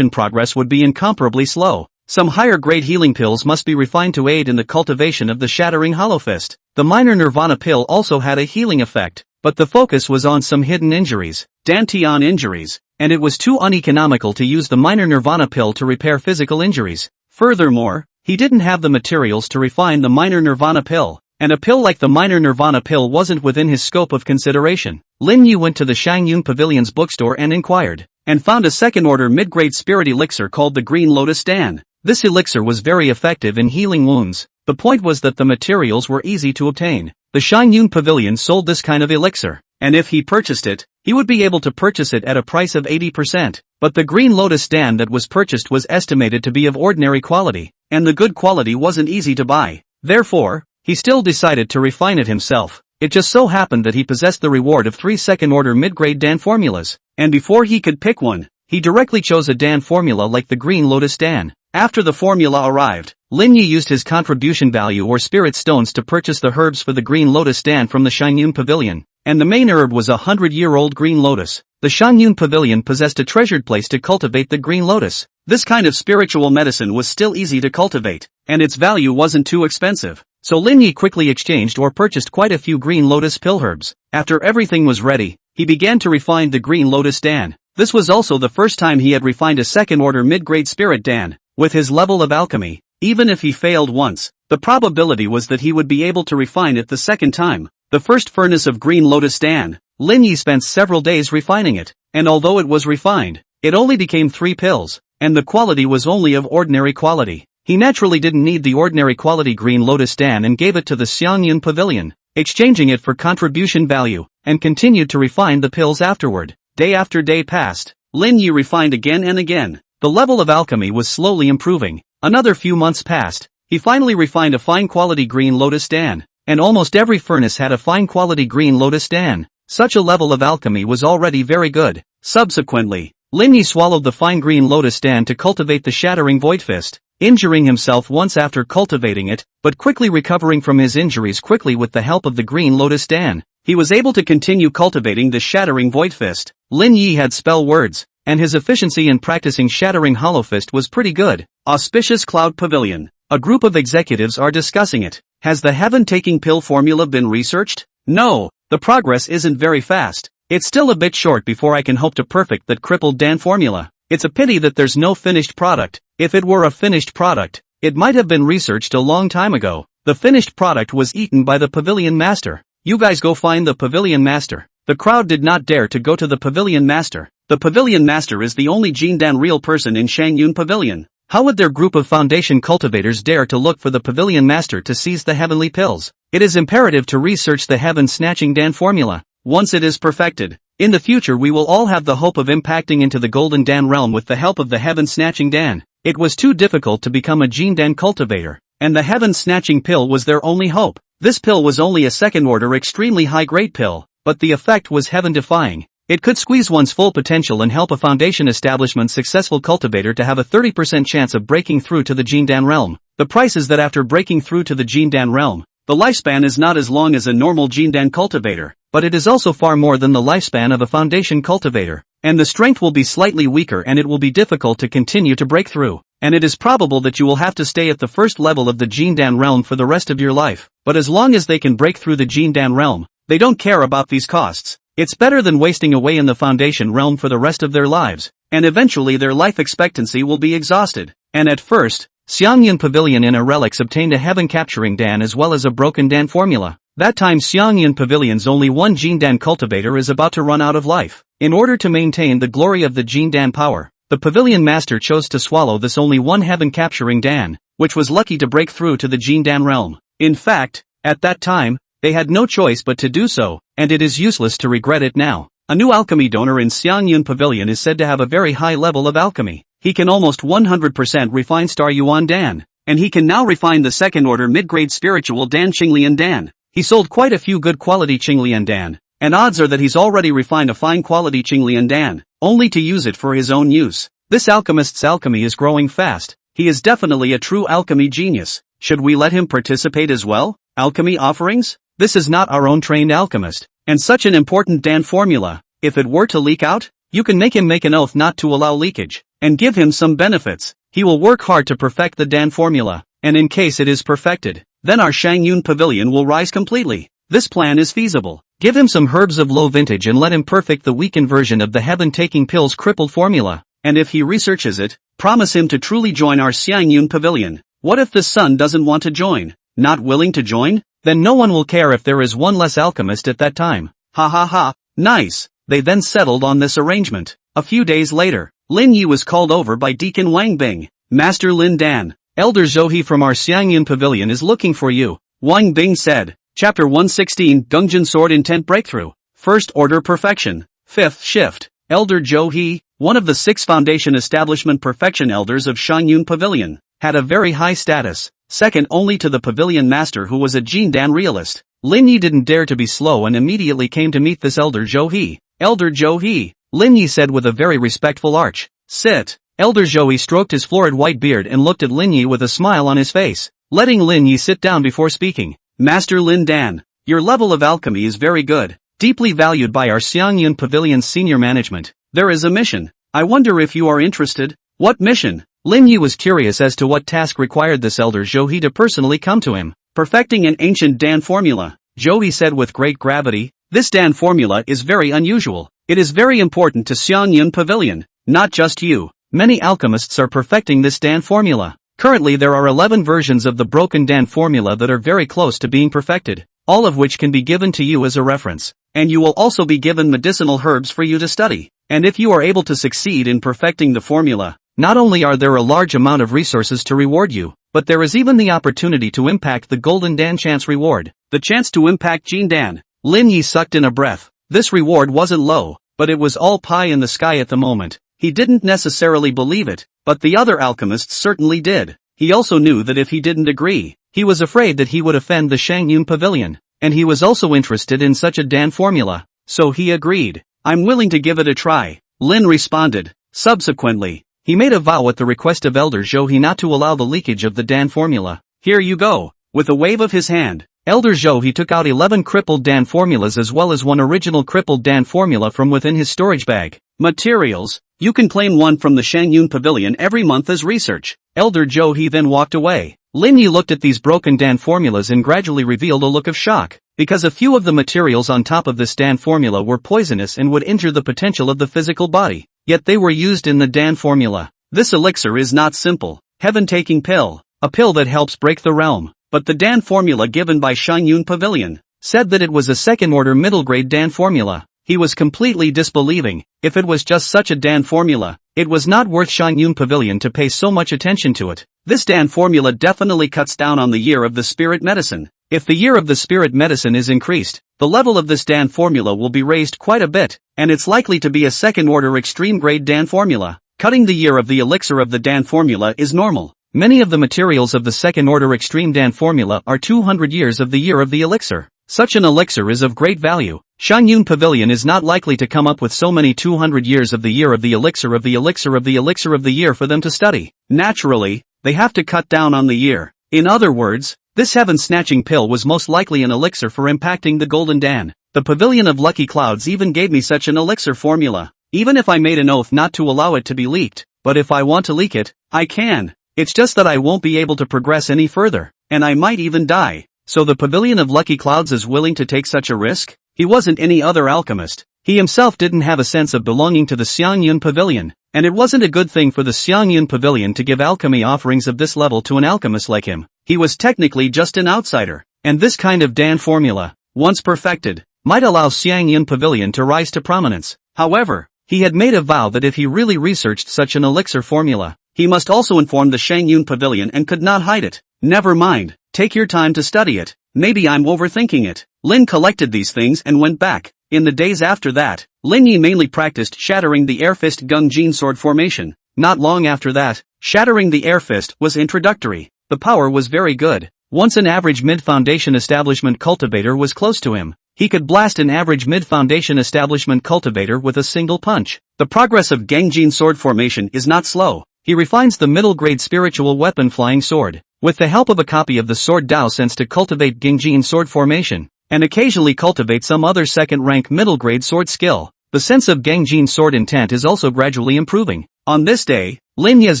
progress would be incomparably slow. Some higher grade healing pills must be refined to aid in the cultivation of the Shattering Hollow Fist. The Minor Nirvana pill also had a healing effect, but the focus was on some hidden injuries, Dantian injuries, and it was too uneconomical to use the Minor Nirvana pill to repair physical injuries. Furthermore, he didn't have the materials to refine the Minor Nirvana pill, and a pill like the Minor Nirvana pill wasn't within his scope of consideration. Lin Yi went to the Xiangyun Pavilion's bookstore and inquired, and found a second-order mid-grade spirit elixir called the Green Lotus Dan. This elixir was very effective in healing wounds. The point was that the materials were easy to obtain. The Xiangyun Pavilion sold this kind of elixir, and if he purchased it, he would be able to purchase it at a price of 80%. But the Green Lotus Dan that was purchased was estimated to be of ordinary quality, and the good quality wasn't easy to buy. Therefore, he still decided to refine it himself. It just so happened that he possessed the reward of 3 second-order mid-grade Dan formulas, and before he could pick one, he directly chose a Dan formula like the Green Lotus Dan. After the formula arrived, Lin Yi used his contribution value or spirit stones to purchase the herbs for the Green Lotus Dan from the Shangyun Pavilion, and the main herb was a 100-year-old Green Lotus. The Shangyun Pavilion possessed a treasured place to cultivate the Green Lotus. This kind of spiritual medicine was still easy to cultivate, and its value wasn't too expensive. So Lin Yi quickly exchanged or purchased quite a few Green Lotus pill herbs. After everything was ready, he began to refine the Green Lotus Dan. This was also the first time he had refined a second-order mid-grade spirit Dan. With his level of alchemy, even if he failed once, the probability was that he would be able to refine it the second time. The first furnace of Green Lotus Dan, Lin Yi spent several days refining it, and although it was refined, it only became 3 pills, and the quality was only of ordinary quality. He naturally didn't need the ordinary quality Green Lotus Dan and gave it to the Xiangyun Pavilion, exchanging it for contribution value, and continued to refine the pills afterward. Day after day passed, Lin Yi refined again and again. The level of alchemy was slowly improving. Another few months passed. He finally refined a fine quality Green Lotus Dan, and almost every furnace had a fine quality Green Lotus Dan. Such a level of alchemy was already very good. Subsequently, Lin Yi swallowed the fine Green Lotus Dan to cultivate the Shattering Void Fist, injuring himself once after cultivating it, but quickly recovering from his injuries quickly with the help of the Green Lotus Dan. He was able to continue cultivating the Shattering Void Fist. Lin Yi had spell words, and his efficiency in practicing Shattering Hollow Fist was pretty good. Auspicious Cloud Pavilion. A group of executives are discussing it. Has the heaven-taking pill formula been researched? No, the progress isn't very fast. It's still a bit short before I can hope to perfect that crippled Dan formula. It's a pity that there's no finished product. If it were a finished product, it might have been researched a long time ago. The finished product was eaten by the Pavilion Master. You guys go find the Pavilion Master. The crowd did not dare to go to the Pavilion Master. The Pavilion Master is the only Jindan real person in Shangyun Pavilion. How would their group of foundation cultivators dare to look for the Pavilion Master to seize the heavenly pills? It is imperative to research the heaven-snatching Dan formula. Once it is perfected, in the future we will all have the hope of impacting into the Golden Dan realm with the help of the heaven-snatching Dan. It was too difficult to become a Jindan cultivator, and the heaven-snatching pill was their only hope. This pill was only a second-order extremely high-grade pill, but the effect was heaven-defying. It could squeeze one's full potential and help a foundation establishment successful cultivator to have a 30% chance of breaking through to the Jindan realm. The price is that after breaking through to the Jindan realm, the lifespan is not as long as a normal Jindan cultivator, but it is also far more than the lifespan of a foundation cultivator, and the strength will be slightly weaker and it will be difficult to continue to break through, and it is probable that you will have to stay at the first level of the Jindan realm for the rest of your life. But as long as they can break through the Jindan realm, they don't care about these costs. It's better than wasting away in the foundation realm for the rest of their lives, and eventually their life expectancy will be exhausted. And at first, Xiangyun Pavilion in Relics obtained a heaven-capturing Dan as well as a broken Dan formula. That time Xiangyun Pavilion's only one Jindan cultivator is about to run out of life. In order to maintain the glory of the Jindan power, the Pavilion Master chose to swallow this only one heaven-capturing Dan, which was lucky to break through to the Jindan realm. In fact, at that time, they had no choice but to do so, and it is useless to regret it now. A new alchemy donor in Xiangyun Pavilion is said to have a very high level of alchemy. He can almost 100% refine Star Yuan Dan, and he can now refine the second-order mid-grade spiritual Dan Qinglian Dan. He sold quite a few good quality Qinglian Dan, and odds are that he's already refined a fine quality Qinglian Dan, only to use it for his own use. This alchemist's alchemy is growing fast. He is definitely a true alchemy genius. Should we let him participate as well? Alchemy offerings? This is not our own trained alchemist, and such an important Dan formula. If it were to leak out, you can make him make an oath not to allow leakage, and give him some benefits. He will work hard to perfect the Dan formula, and in case it is perfected, then our Shangyun Pavilion will rise completely. This plan is feasible. Give him some herbs of low vintage and let him perfect the weakened version of the heaven-taking pills crippled formula, and if he researches it, promise him to truly join our Xiangyun Pavilion. What if the son doesn't want to join? Not willing to join? Then no one will care if there is one less alchemist at that time. Ha ha ha, nice. They then settled on this arrangement. A few days later, Lin Yi was called over by Deacon Wang Bing. Master Lin Dan, Elder Zhou He from our Xiangyun Pavilion is looking for you, Wang Bing said. Chapter 116 Gungjin Sword Intent Breakthrough. First Order Perfection. Fifth Shift. Elder Zhou He, one of the 6 Foundation Establishment Perfection Elders of Shangyun Pavilion, had a very high status, second only to the Pavilion Master who was a Jindan realist. Lin Yi didn't dare to be slow and immediately came to meet this Elder Zhou He. Elder Zhou He, Lin Yi said with a very respectful arch. Sit. Elder Zhou stroked his florid white beard and looked at Lin Yi with a smile on his face, letting Lin Yi sit down before speaking. Master Lin Dan, your level of alchemy is very good, deeply valued by our Xiangyun Pavilion's senior management. There is a mission. I wonder if you are interested. What mission? Lin Yi was curious as to what task required this Elder Zhou to personally come to him. Perfecting an ancient Dan formula, Zhou said with great gravity. This Dan formula is very unusual. It is very important to Xiangyun Pavilion, not just you. Many alchemists are perfecting this Dan formula. Currently there are 11 versions of the broken Dan formula that are very close to being perfected, all of which can be given to you as a reference. And you will also be given medicinal herbs for you to study. And if you are able to succeed in perfecting the formula, not only are there a large amount of resources to reward you, but there is even the opportunity to impact the Golden Dan chance reward. The chance to impact Jin Dan. Lin Yi sucked in a breath. This reward wasn't low, but it was all pie in the sky at the moment. He didn't necessarily believe it, but the other alchemists certainly did. He also knew that if he didn't agree, he was afraid that he would offend the Xiangyun Pavilion, and he was also interested in such a Dan formula. So he agreed. I'm willing to give it a try, Lin responded. Subsequently, he made a vow at the request of Elder Zhou not to allow the leakage of the Dan formula. Here you go. With a wave of his hand, Elder Zhou took out 11 crippled Dan formulas as well as one original crippled Dan formula from within his storage bag. Materials. You can claim one from the Xiangyun Pavilion every month as research. Elder Zhou then walked away. Lin Yi looked at these broken Dan formulas and gradually revealed a look of shock, because a few of the materials on top of this Dan formula were poisonous and would injure the potential of the physical body. Yet they were used in the Dan formula. This elixir is not simple, heaven-taking pill, a pill that helps break the realm. But the Dan formula given by Xiangyun Pavilion said that it was a second-order middle-grade Dan formula. He was completely disbelieving. If it was just such a Dan formula, it was not worth Xiangyun Pavilion to pay so much attention to it. This Dan formula definitely cuts down on the year of the spirit medicine. If the year of the spirit medicine is increased, the level of this Dan formula will be raised quite a bit, and it's likely to be a second-order extreme-grade Dan formula. Cutting the year of the elixir of the Dan formula is normal. Many of the materials of the second-order extreme Dan formula are 200 years of the year of the elixir. Such an elixir is of great value. Xiangyun Pavilion is not likely to come up with so many 200 years of the year of the elixir of the elixir of the elixir of the year for them to study. Naturally, they have to cut down on the year. In other words, this heaven-snatching pill was most likely an elixir for impacting the Golden Dan. The Pavilion of Lucky Clouds even gave me such an elixir formula. Even if I made an oath not to allow it to be leaked, but if I want to leak it, I can. It's just that I won't be able to progress any further, and I might even die. So the Pavilion of Lucky Clouds is willing to take such a risk? He wasn't any other alchemist. He himself didn't have a sense of belonging to the Xiangyun Pavilion, and it wasn't a good thing for the Xiangyun Pavilion to give alchemy offerings of this level to an alchemist like him. He was technically just an outsider, and this kind of Dan formula, once perfected, might allow Xiangyun Pavilion to rise to prominence. However, he had made a vow that if he really researched such an elixir formula, he must also inform the Xiangyun Pavilion and could not hide it. Never mind, take your time to study it. Maybe I'm overthinking it. Lin collected these things and went back. In the days after that, Lin Yi mainly practiced shattering the air fist Gung Jin sword formation. Not long after that, shattering the air fist was introductory. The power was very good. Once an average mid-foundation establishment cultivator was close to him, he could blast an average mid-foundation establishment cultivator with a single punch. The progress of Gangjin sword formation is not slow. He refines the middle-grade spiritual weapon flying sword, with the help of a copy of the sword Dao Sense to cultivate Gangjin sword formation, and occasionally cultivate some other second-rank middle-grade sword skill. The sense of Gangjin sword intent is also gradually improving. On this day, Lin Ye's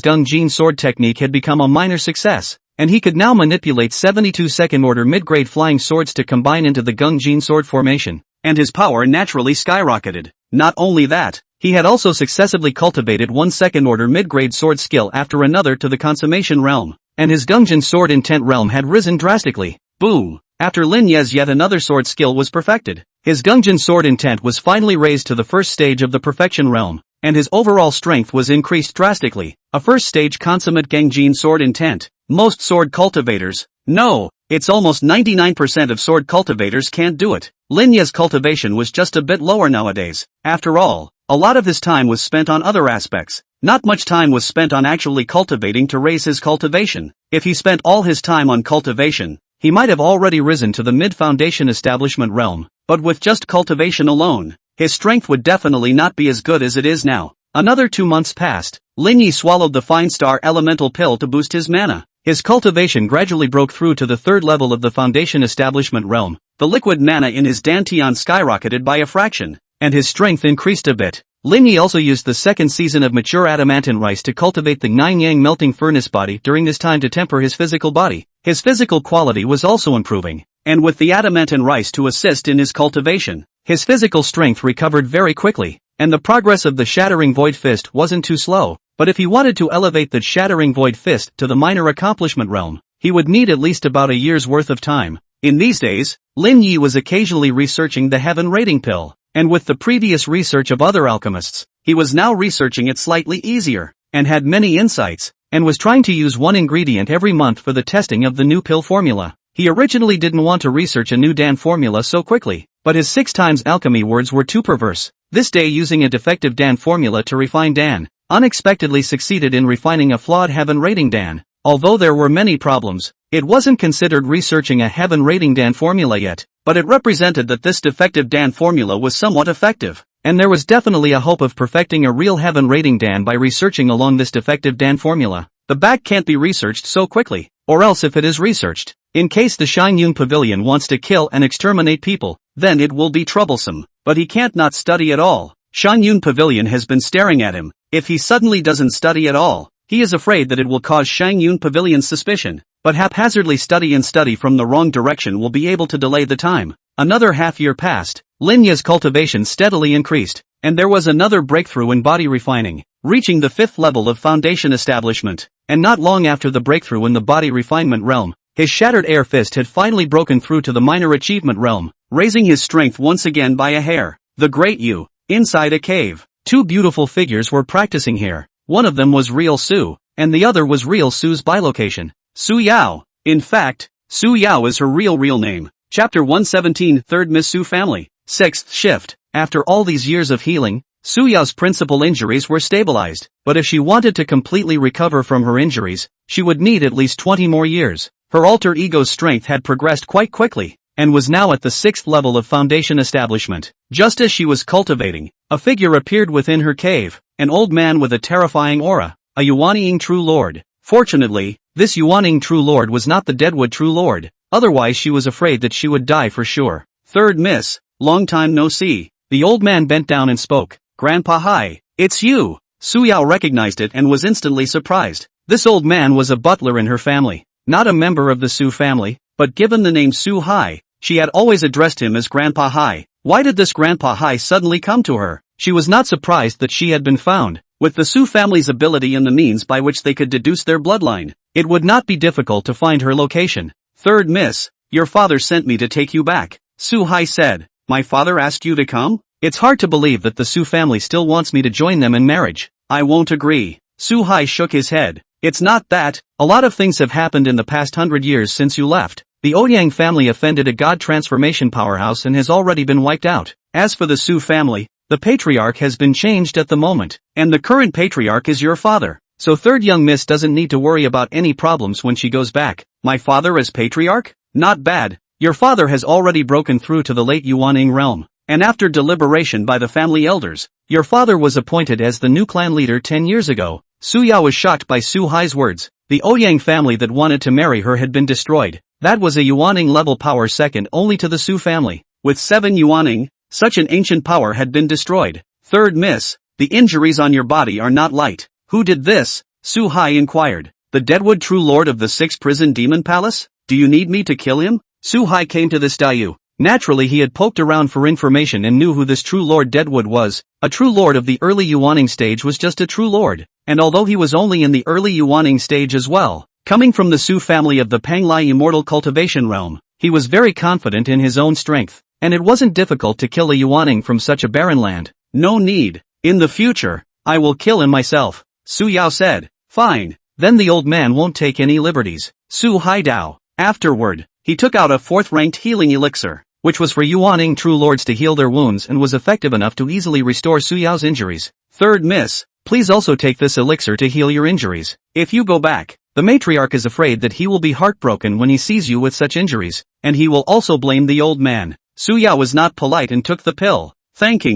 Gangjin sword technique had become a minor success, and he could now manipulate 72 second-order mid-grade flying swords to combine into the Gangjin sword formation, and his power naturally skyrocketed. Not only that, he had also successively cultivated one second-order mid-grade sword skill after another to the consummation realm, and his Gangjin sword intent realm had risen drastically. Boom! After Lin Ye's yet another sword skill was perfected, his Gangjin sword intent was finally raised to the first stage of the perfection realm, and his overall strength was increased drastically. A first-stage consummate Gangjin sword intent. Most sword cultivators, no, it's almost 99% of sword cultivators can't do it. Lin Ye's cultivation was just a bit lower nowadays. After all, a lot of his time was spent on other aspects. Not much time was spent on actually cultivating to raise his cultivation. If he spent all his time on cultivation, he might have already risen to the mid-foundation establishment realm, but with just cultivation alone, his strength would definitely not be as good as it is now. Another 2 months passed. Lin Yi swallowed the Fine Star Elemental Pill to boost his mana. His cultivation gradually broke through to the 3rd level of the Foundation Establishment realm. The liquid mana in his Dantian skyrocketed by a fraction, and his strength increased a bit. Lin Yi also used the 2nd season of mature adamantine rice to cultivate the 9-yang melting furnace body during this time to temper his physical body. His physical quality was also improving, and with the adamantine rice to assist in his cultivation, his physical strength recovered very quickly, and the progress of the Shattering Void Fist wasn't too slow. But if he wanted to elevate the Shattering Void Fist to the minor accomplishment realm, he would need at least about a year's worth of time. In these days, Lin Yi was occasionally researching the Heaven Rating Pill, and with the previous research of other alchemists, he was now researching it slightly easier, and had many insights, and was trying to use one ingredient every month for the testing of the new pill formula. He originally didn't want to research a new Dan formula so quickly, but his 6 times alchemy words were too perverse. This day, using a defective Dan formula to refine Dan, unexpectedly succeeded in refining a flawed Heaven Rating Dan. Although there were many problems, it wasn't considered researching a Heaven Rating Dan formula yet, but it represented that this defective Dan formula was somewhat effective, and there was definitely a hope of perfecting a real Heaven Rating Dan by researching along this defective Dan formula. The back can't be researched so quickly, or else if it is researched, in case the Shine Yun Pavilion wants to kill and exterminate people, then it will be troublesome, but he can't not study at all. Shine Yun Pavilion has been staring at him. If he suddenly doesn't study at all, he is afraid that it will cause Shine Yun Pavilion's suspicion, but haphazardly study from the wrong direction will be able to delay the time. Another half-year passed. Lin Yi's cultivation steadily increased, and there was another breakthrough in body refining, reaching the 5th level of Foundation Establishment, and not long after the breakthrough in the body refinement realm, his Shattered Air Fist had finally broken through to the minor achievement realm, raising his strength once again by a hair. The Great Yu. Inside a cave, 2 beautiful figures were practicing here. One of them was real Su, and the other was real Su's bilocation, Su Yao. In fact, Su Yao is her real name. Chapter 117, 3rd Miss Su Family. 6th Shift. After all these years of healing, Su Yao's principal injuries were stabilized, but if she wanted to completely recover from her injuries, she would need at least 20 more years. Her alter ego's strength had progressed quite quickly, and was now at the 6th level of Foundation Establishment. Just as she was cultivating, a figure appeared within her cave, an old man with a terrifying aura, a Yuanying True Lord. Fortunately, this Yuanying True Lord was not the Deadwood True Lord, otherwise she was afraid that she would die for sure. 3rd Miss, long time no see. The old man bent down and spoke. Grandpa, hi, it's you. Su Yao recognized it and was instantly surprised. This old man was a butler in her family, not a member of the Su family, but given the name Su Hai, she had always addressed him as Grandpa Hai. Why did this Grandpa Hai suddenly come to her? She was not surprised that she had been found. With the Su family's ability and the means by which they could deduce their bloodline, it would not be difficult to find her location. 3rd Miss, your father sent me to take you back. Su Hai said. My father asked you to come? It's hard to believe that the Su family still wants me to join them in marriage. I won't agree. Su Hai shook his head. It's not that. A lot of things have happened in the past 100 years since you left. The Ouyang family offended a god transformation powerhouse and has already been wiped out. As for the Su family, the patriarch has been changed at the moment, and the current patriarch is your father. So 3rd young miss doesn't need to worry about any problems when she goes back. My father as patriarch? Not bad. Your father has already broken through to the late Yuanying realm, and after deliberation by the family elders, your father was appointed as the new clan leader 10 years ago. Su Yao was shocked by Su Hai's words. The Ouyang family that wanted to marry her had been destroyed. That was a Yuanying level power second only to the Su family. With 7 Yuanying, such an ancient power had been destroyed. 3rd Miss, the injuries on your body are not light. Who did this? Su Hai inquired. The Deadwood True Lord of the 6 Prison Demon Palace? Do you need me to kill him? Su Hai came to this Dayu. Naturally he had poked around for information and knew who this True Lord Deadwood was. A True Lord of the early Yuanying stage was just a True Lord, and although he was only in the early Yuanying stage as well, coming from the Su family of the Panglai Immortal Cultivation Realm, he was very confident in his own strength, and it wasn't difficult to kill a Yuanying from such a barren land. No need. In the future, I will kill him myself. Su Yao said. Fine, then the old man won't take any liberties. Su Hai Dao. Afterward, he took out a 4th-ranked healing elixir, which was for Yuanying True Lords to heal their wounds and was effective enough to easily restore Su Yao's injuries. 3rd Miss, please also take this elixir to heal your injuries. If you go back, the matriarch is afraid that he will be heartbroken when he sees you with such injuries, and he will also blame the old man. Su Yao was not polite and took the pill. Thank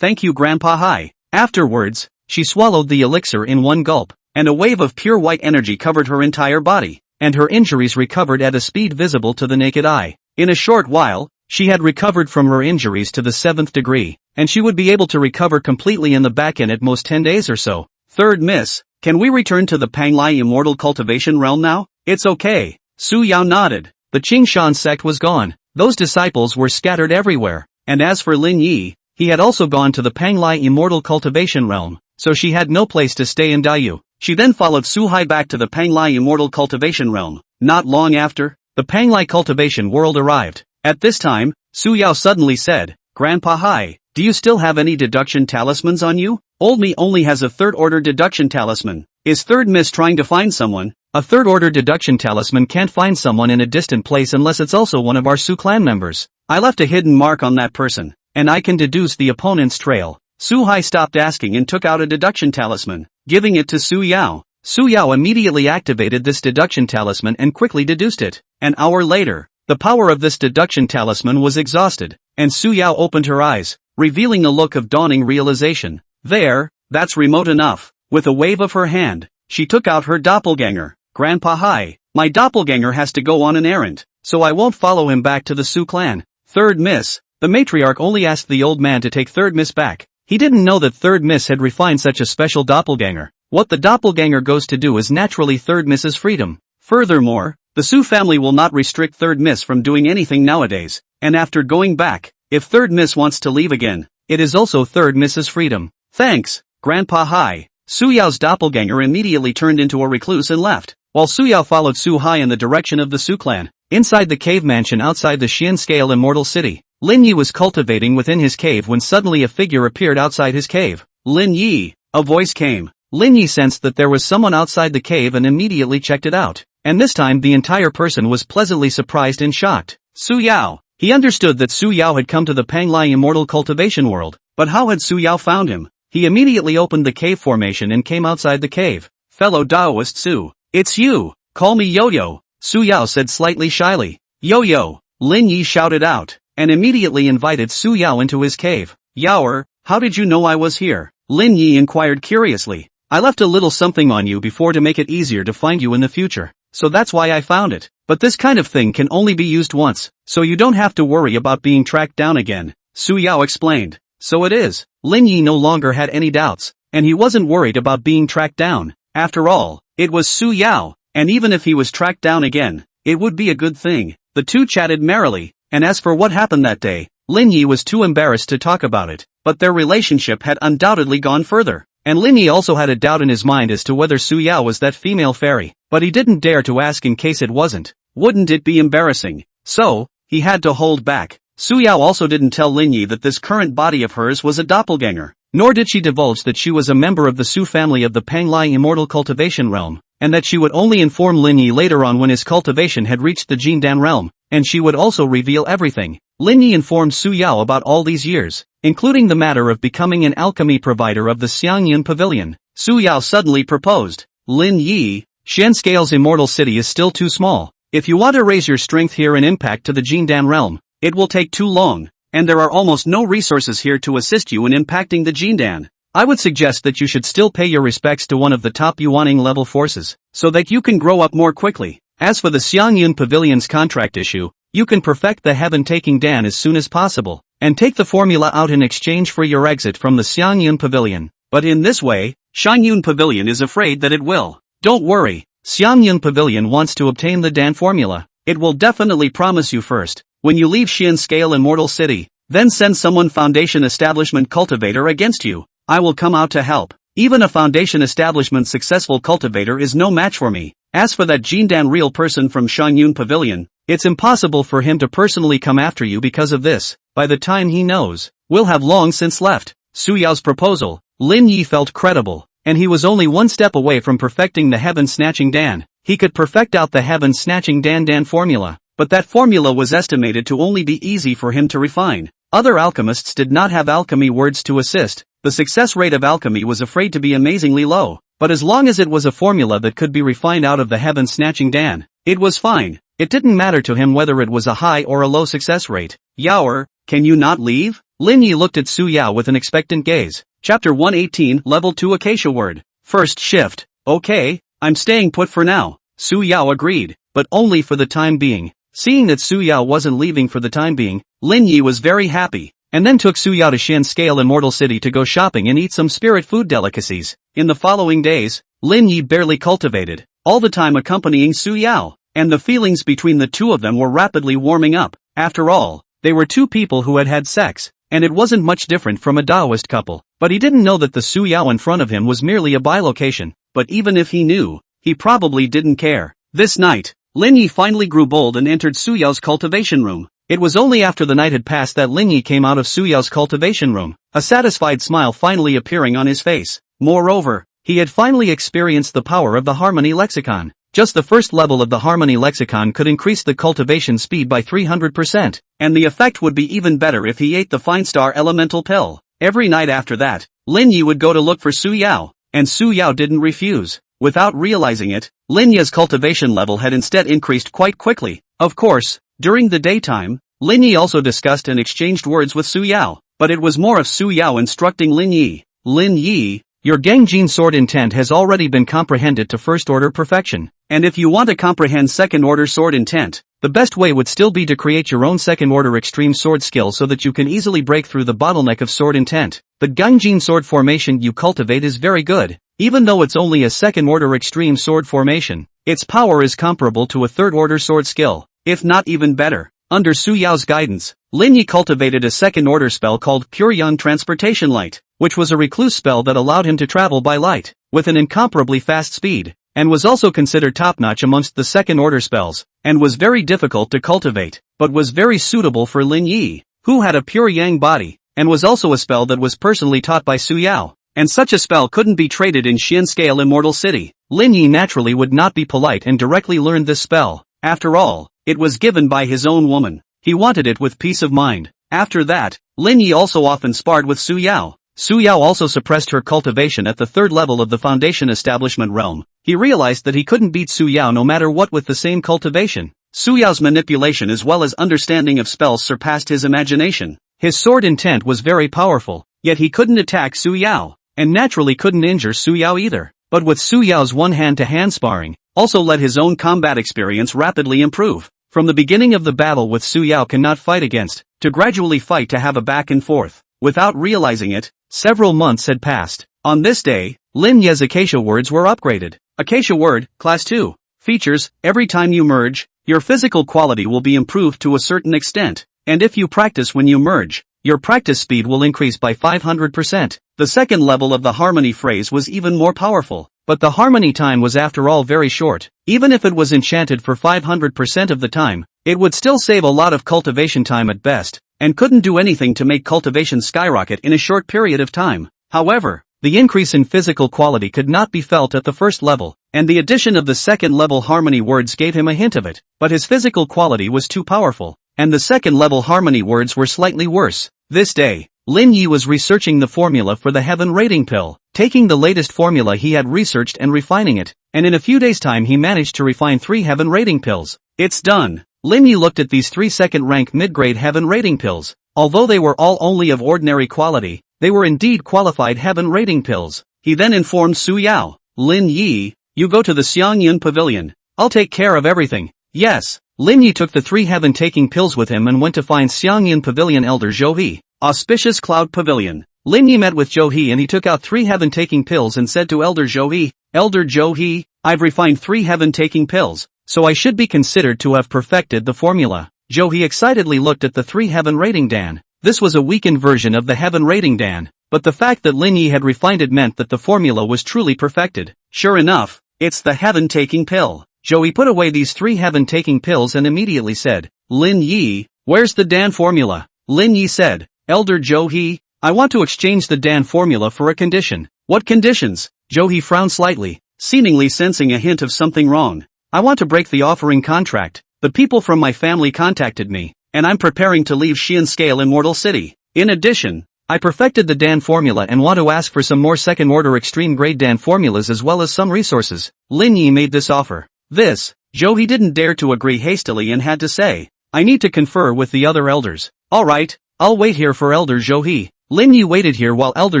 you Grandpa Hai. Afterwards, she swallowed the elixir in one gulp, and a wave of pure white energy covered her entire body, and her injuries recovered at a speed visible to the naked eye. In a short while, she had recovered from her injuries to the 7th degree, and she would be able to recover completely in the back in at most 10 days or so. Third Miss, can we return to the Panglai Immortal Cultivation realm now? It's okay. Su Yao nodded. The Qingshan sect was gone. Those disciples were scattered everywhere, and as for Lin Yi, he had also gone to the Panglai Immortal Cultivation realm, so she had no place to stay in Daiyu. She then followed Su Hai back to the Panglai Immortal Cultivation realm. Not long after, the Panglai Cultivation world arrived. At this time, Su Yao suddenly said, Grandpa Hai, do you still have any deduction talismans on you? Old me only has a third-order deduction talisman. Is Third Miss trying to find someone? A third-order deduction talisman can't find someone in a distant place unless it's also one of our Su clan members. I left a hidden mark on that person, and I can deduce the opponent's trail. Su Hai stopped asking and took out a deduction talisman, giving it to Su Yao. Su Yao immediately activated this deduction talisman and quickly deduced it. An hour later, the power of this deduction talisman was exhausted, and Su Yao opened her eyes, revealing a look of dawning realization. There, that's remote enough. With a wave of her hand, she took out her doppelganger. Grandpa Hai, my doppelganger has to go on an errand, so I won't follow him back to the Su clan. Third Miss, the matriarch only asked the old man to take Third Miss back. He didn't know that Third Miss had refined such a special doppelganger. What the doppelganger goes to do is naturally Third Miss's freedom. Furthermore, the Su family will not restrict Third Miss from doing anything nowadays, and after going back, if Third Miss wants to leave again, it is also Third Miss's freedom. Thanks, Grandpa Hai. Su Yao's doppelganger immediately turned into a recluse and left, while Su Yao followed Su Hai in the direction of the Su clan. Inside the cave mansion outside the Xian Scale Immortal City, Lin Yi was cultivating within his cave when suddenly a figure appeared outside his cave. Lin Yi, a voice came. Lin Yi sensed that there was someone outside the cave and immediately checked it out, and this time the entire person was pleasantly surprised and shocked. Su Yao. He understood that Su Yao had come to the Panglai Immortal Cultivation world, but how had Su Yao found him? He immediately opened the cave formation and came outside the cave. Fellow Daoist Su, it's you. Call me Yo-Yo, Su Yao said slightly shyly. Yo-Yo, Lin Yi shouted out, and immediately invited Su Yao into his cave. Yaoer, how did you know I was here? Lin Yi inquired curiously. I left a little something on you before to make it easier to find you in the future, so that's why I found it. But this kind of thing can only be used once, so you don't have to worry about being tracked down again, Su Yao explained. So it is. Lin Yi no longer had any doubts, and he wasn't worried about being tracked down. After all, it was Su Yao, and even if he was tracked down again, it would be a good thing. The two chatted merrily, and as for what happened that day, Lin Yi was too embarrassed to talk about it, but their relationship had undoubtedly gone further. And Lin Yi also had a doubt in his mind as to whether Su Yao was that female fairy, but he didn't dare to ask in case it wasn't. Wouldn't it be embarrassing? So, he had to hold back. Su Yao also didn't tell Lin Yi that this current body of hers was a doppelganger, nor did she divulge that she was a member of the Su family of the Panglai Immortal Cultivation realm, and that she would only inform Lin Yi later on when his cultivation had reached the Jindan realm, and she would also reveal everything. Lin Yi informed Su Yao about all these years, including the matter of becoming an alchemy provider of the Xiangyun Pavilion. Su Yao suddenly proposed, Lin Yi, Xianscale's immortal city is still too small. If you want to raise your strength here and impact to the Jindan realm, it will take too long, and there are almost no resources here to assist you in impacting the Jindan. I would suggest that you should still pay your respects to one of the top Yuaning level forces, so that you can grow up more quickly. As for the Xiangyun Pavilion's contract issue, you can perfect the heaven-taking Dan as soon as possible, and take the formula out in exchange for your exit from the Xiangyun Pavilion. But in this way, Xiangyun Pavilion is afraid that it will. Don't worry, Xiangyun Pavilion wants to obtain the Dan formula. It will definitely promise you first, when you leave Xian Scale Immortal City, then send someone Foundation Establishment Cultivator against you. I will come out to help. Even a Foundation Establishment successful cultivator is no match for me. As for that Jindan real person from Xiangyun Pavilion, it's impossible for him to personally come after you because of this. By the time he knows, we'll have long since left. Su Yao's proposal, Lin Yi felt credible, and he was only one step away from perfecting the heaven-snatching Dan. He could perfect out the heaven-snatching Dan formula, but that formula was estimated to only be easy for him to refine. Other alchemists did not have alchemy words to assist. The success rate of alchemy was afraid to be amazingly low, but as long as it was a formula that could be refined out of the heaven-snatching Dan, it was fine. It didn't matter to him whether it was a high or a low success rate. Yaoer, can you not leave? Lin Yi looked at Su Yao with an expectant gaze. Chapter 118 Level 2 Acacia Word. First shift. Okay, I'm staying put for now. Su Yao agreed, but only for the time being. Seeing that Su Yao wasn't leaving for the time being, Lin Yi was very happy, and then took Su Yao to Xian Scale Immortal City to go shopping and eat some spirit food delicacies. In the following days, Lin Yi barely cultivated, all the time accompanying Su Yao, and the feelings between the two of them were rapidly warming up. After all, they were two people who had had sex, and it wasn't much different from a Taoist couple, but he didn't know that the Su Yao in front of him was merely a bilocation, but even if he knew, he probably didn't care. This night, Lin Yi finally grew bold and entered Su Yao's cultivation room. It was only after the night had passed that Lin Yi came out of Su Yao's cultivation room, a satisfied smile finally appearing on his face. Moreover, he had finally experienced the power of the Harmony Lexicon. Just the first level of the Harmony Lexicon could increase the cultivation speed by 300%, and the effect would be even better if he ate the Fine Star Elemental Pill. Every night after that, Lin Yi would go to look for Su Yao, and Su Yao didn't refuse. Without realizing it, Lin Yi's cultivation level had instead increased quite quickly. Of course, during the daytime, Lin Yi also discussed and exchanged words with Su Yao, but it was more of Su Yao instructing Lin Yi. Lin Yi, your Gangjin sword intent has already been comprehended to first order perfection, and if you want to comprehend second order sword intent, the best way would still be to create your own second order extreme sword skill so that you can easily break through the bottleneck of sword intent. The Gangjin sword formation you cultivate is very good. Even though it's only a second-order extreme sword formation, its power is comparable to a third-order sword skill, if not even better. Under Su Yao's guidance, Lin Yi cultivated a second-order spell called Pure Young Transportation Light, which was a recluse spell that allowed him to travel by light, with an incomparably fast speed, and was also considered top-notch amongst the second-order spells, and was very difficult to cultivate, but was very suitable for Lin Yi, who had a pure yang body, and was also a spell that was personally taught by Su Yao. And such a spell couldn't be traded in Xian Scale Immortal City. Lin Yi naturally would not be polite and directly learned this spell. After all, it was given by his own woman. He wanted it with peace of mind. After that, Lin Yi also often sparred with Su Yao. Su Yao also suppressed her cultivation at the third level of the Foundation Establishment realm. He realized that he couldn't beat Su Yao no matter what with the same cultivation. Su Yao's manipulation as well as understanding of spells surpassed his imagination. His sword intent was very powerful, yet he couldn't attack Su Yao, and naturally couldn't injure Su Yao either. But with Su Yao's one-hand-to-hand sparring, also let his own combat experience rapidly improve. From the beginning of the battle with Su Yao cannot fight against, to gradually fight to have a back and forth. Without realizing it, several months had passed. On this day, Lin Yi's Acacia words were upgraded. Acacia word, Class 2. Features, every time you merge, your physical quality will be improved to a certain extent, and if you practice when you merge, your practice speed will increase by 500%. The second level of the harmony phrase was even more powerful, but the harmony time was after all very short. Even if it was enchanted for 500% of the time, it would still save a lot of cultivation time at best, and couldn't do anything to make cultivation skyrocket in a short period of time. However, the increase in physical quality could not be felt at the first level, and the addition of the second level harmony words gave him a hint of it, but his physical quality was too powerful, and the second level harmony words were slightly worse. This day, Lin Yi was researching the formula for the Heaven Rating Pill, taking the latest formula he had researched and refining it, and in a few days' time he managed to refine 3 Heaven Rating Pills. It's done. Lin Yi looked at these 3 second-rank mid-grade Heaven Rating Pills. Although they were all only of ordinary quality, they were indeed qualified Heaven Rating Pills. He then informed Su Yao, Lin Yi, you go to the Xiangyun Pavilion. I'll take care of everything. Yes. Lin Yi took the 3 heaven-taking pills with him and went to find Xiangyun Pavilion Elder Zhou He. Auspicious Cloud Pavilion. Lin Yi met with Zhou He and he took out 3 heaven-taking pills and said to Elder Zhou He, Elder Zhou He, I've refined 3 heaven-taking pills, so I should be considered to have perfected the formula. Zhou He excitedly looked at the 3 heaven rating dan. This was a weakened version of the heaven rating dan, but the fact that Lin Yi had refined it meant that the formula was truly perfected. Sure enough, it's the heaven-taking pill. Zhou He put away these 3 heaven-taking pills and immediately said, Lin Yi, where's the Dan formula? Lin Yi said, Elder Zhou He, I want to exchange the Dan formula for a condition. What conditions? Zhou He frowned slightly, seemingly sensing a hint of something wrong. I want to break the offering contract. The people from my family contacted me, and I'm preparing to leave Xian Scale Immortal City. In addition, I perfected the Dan formula and want to ask for some more second-order extreme-grade Dan formulas as well as some resources. Lin Yi made this offer. This, Zhou He didn't dare to agree hastily and had to say, I need to confer with the other elders. Alright, I'll wait here for Elder Zhou. Lin Yi waited here while Elder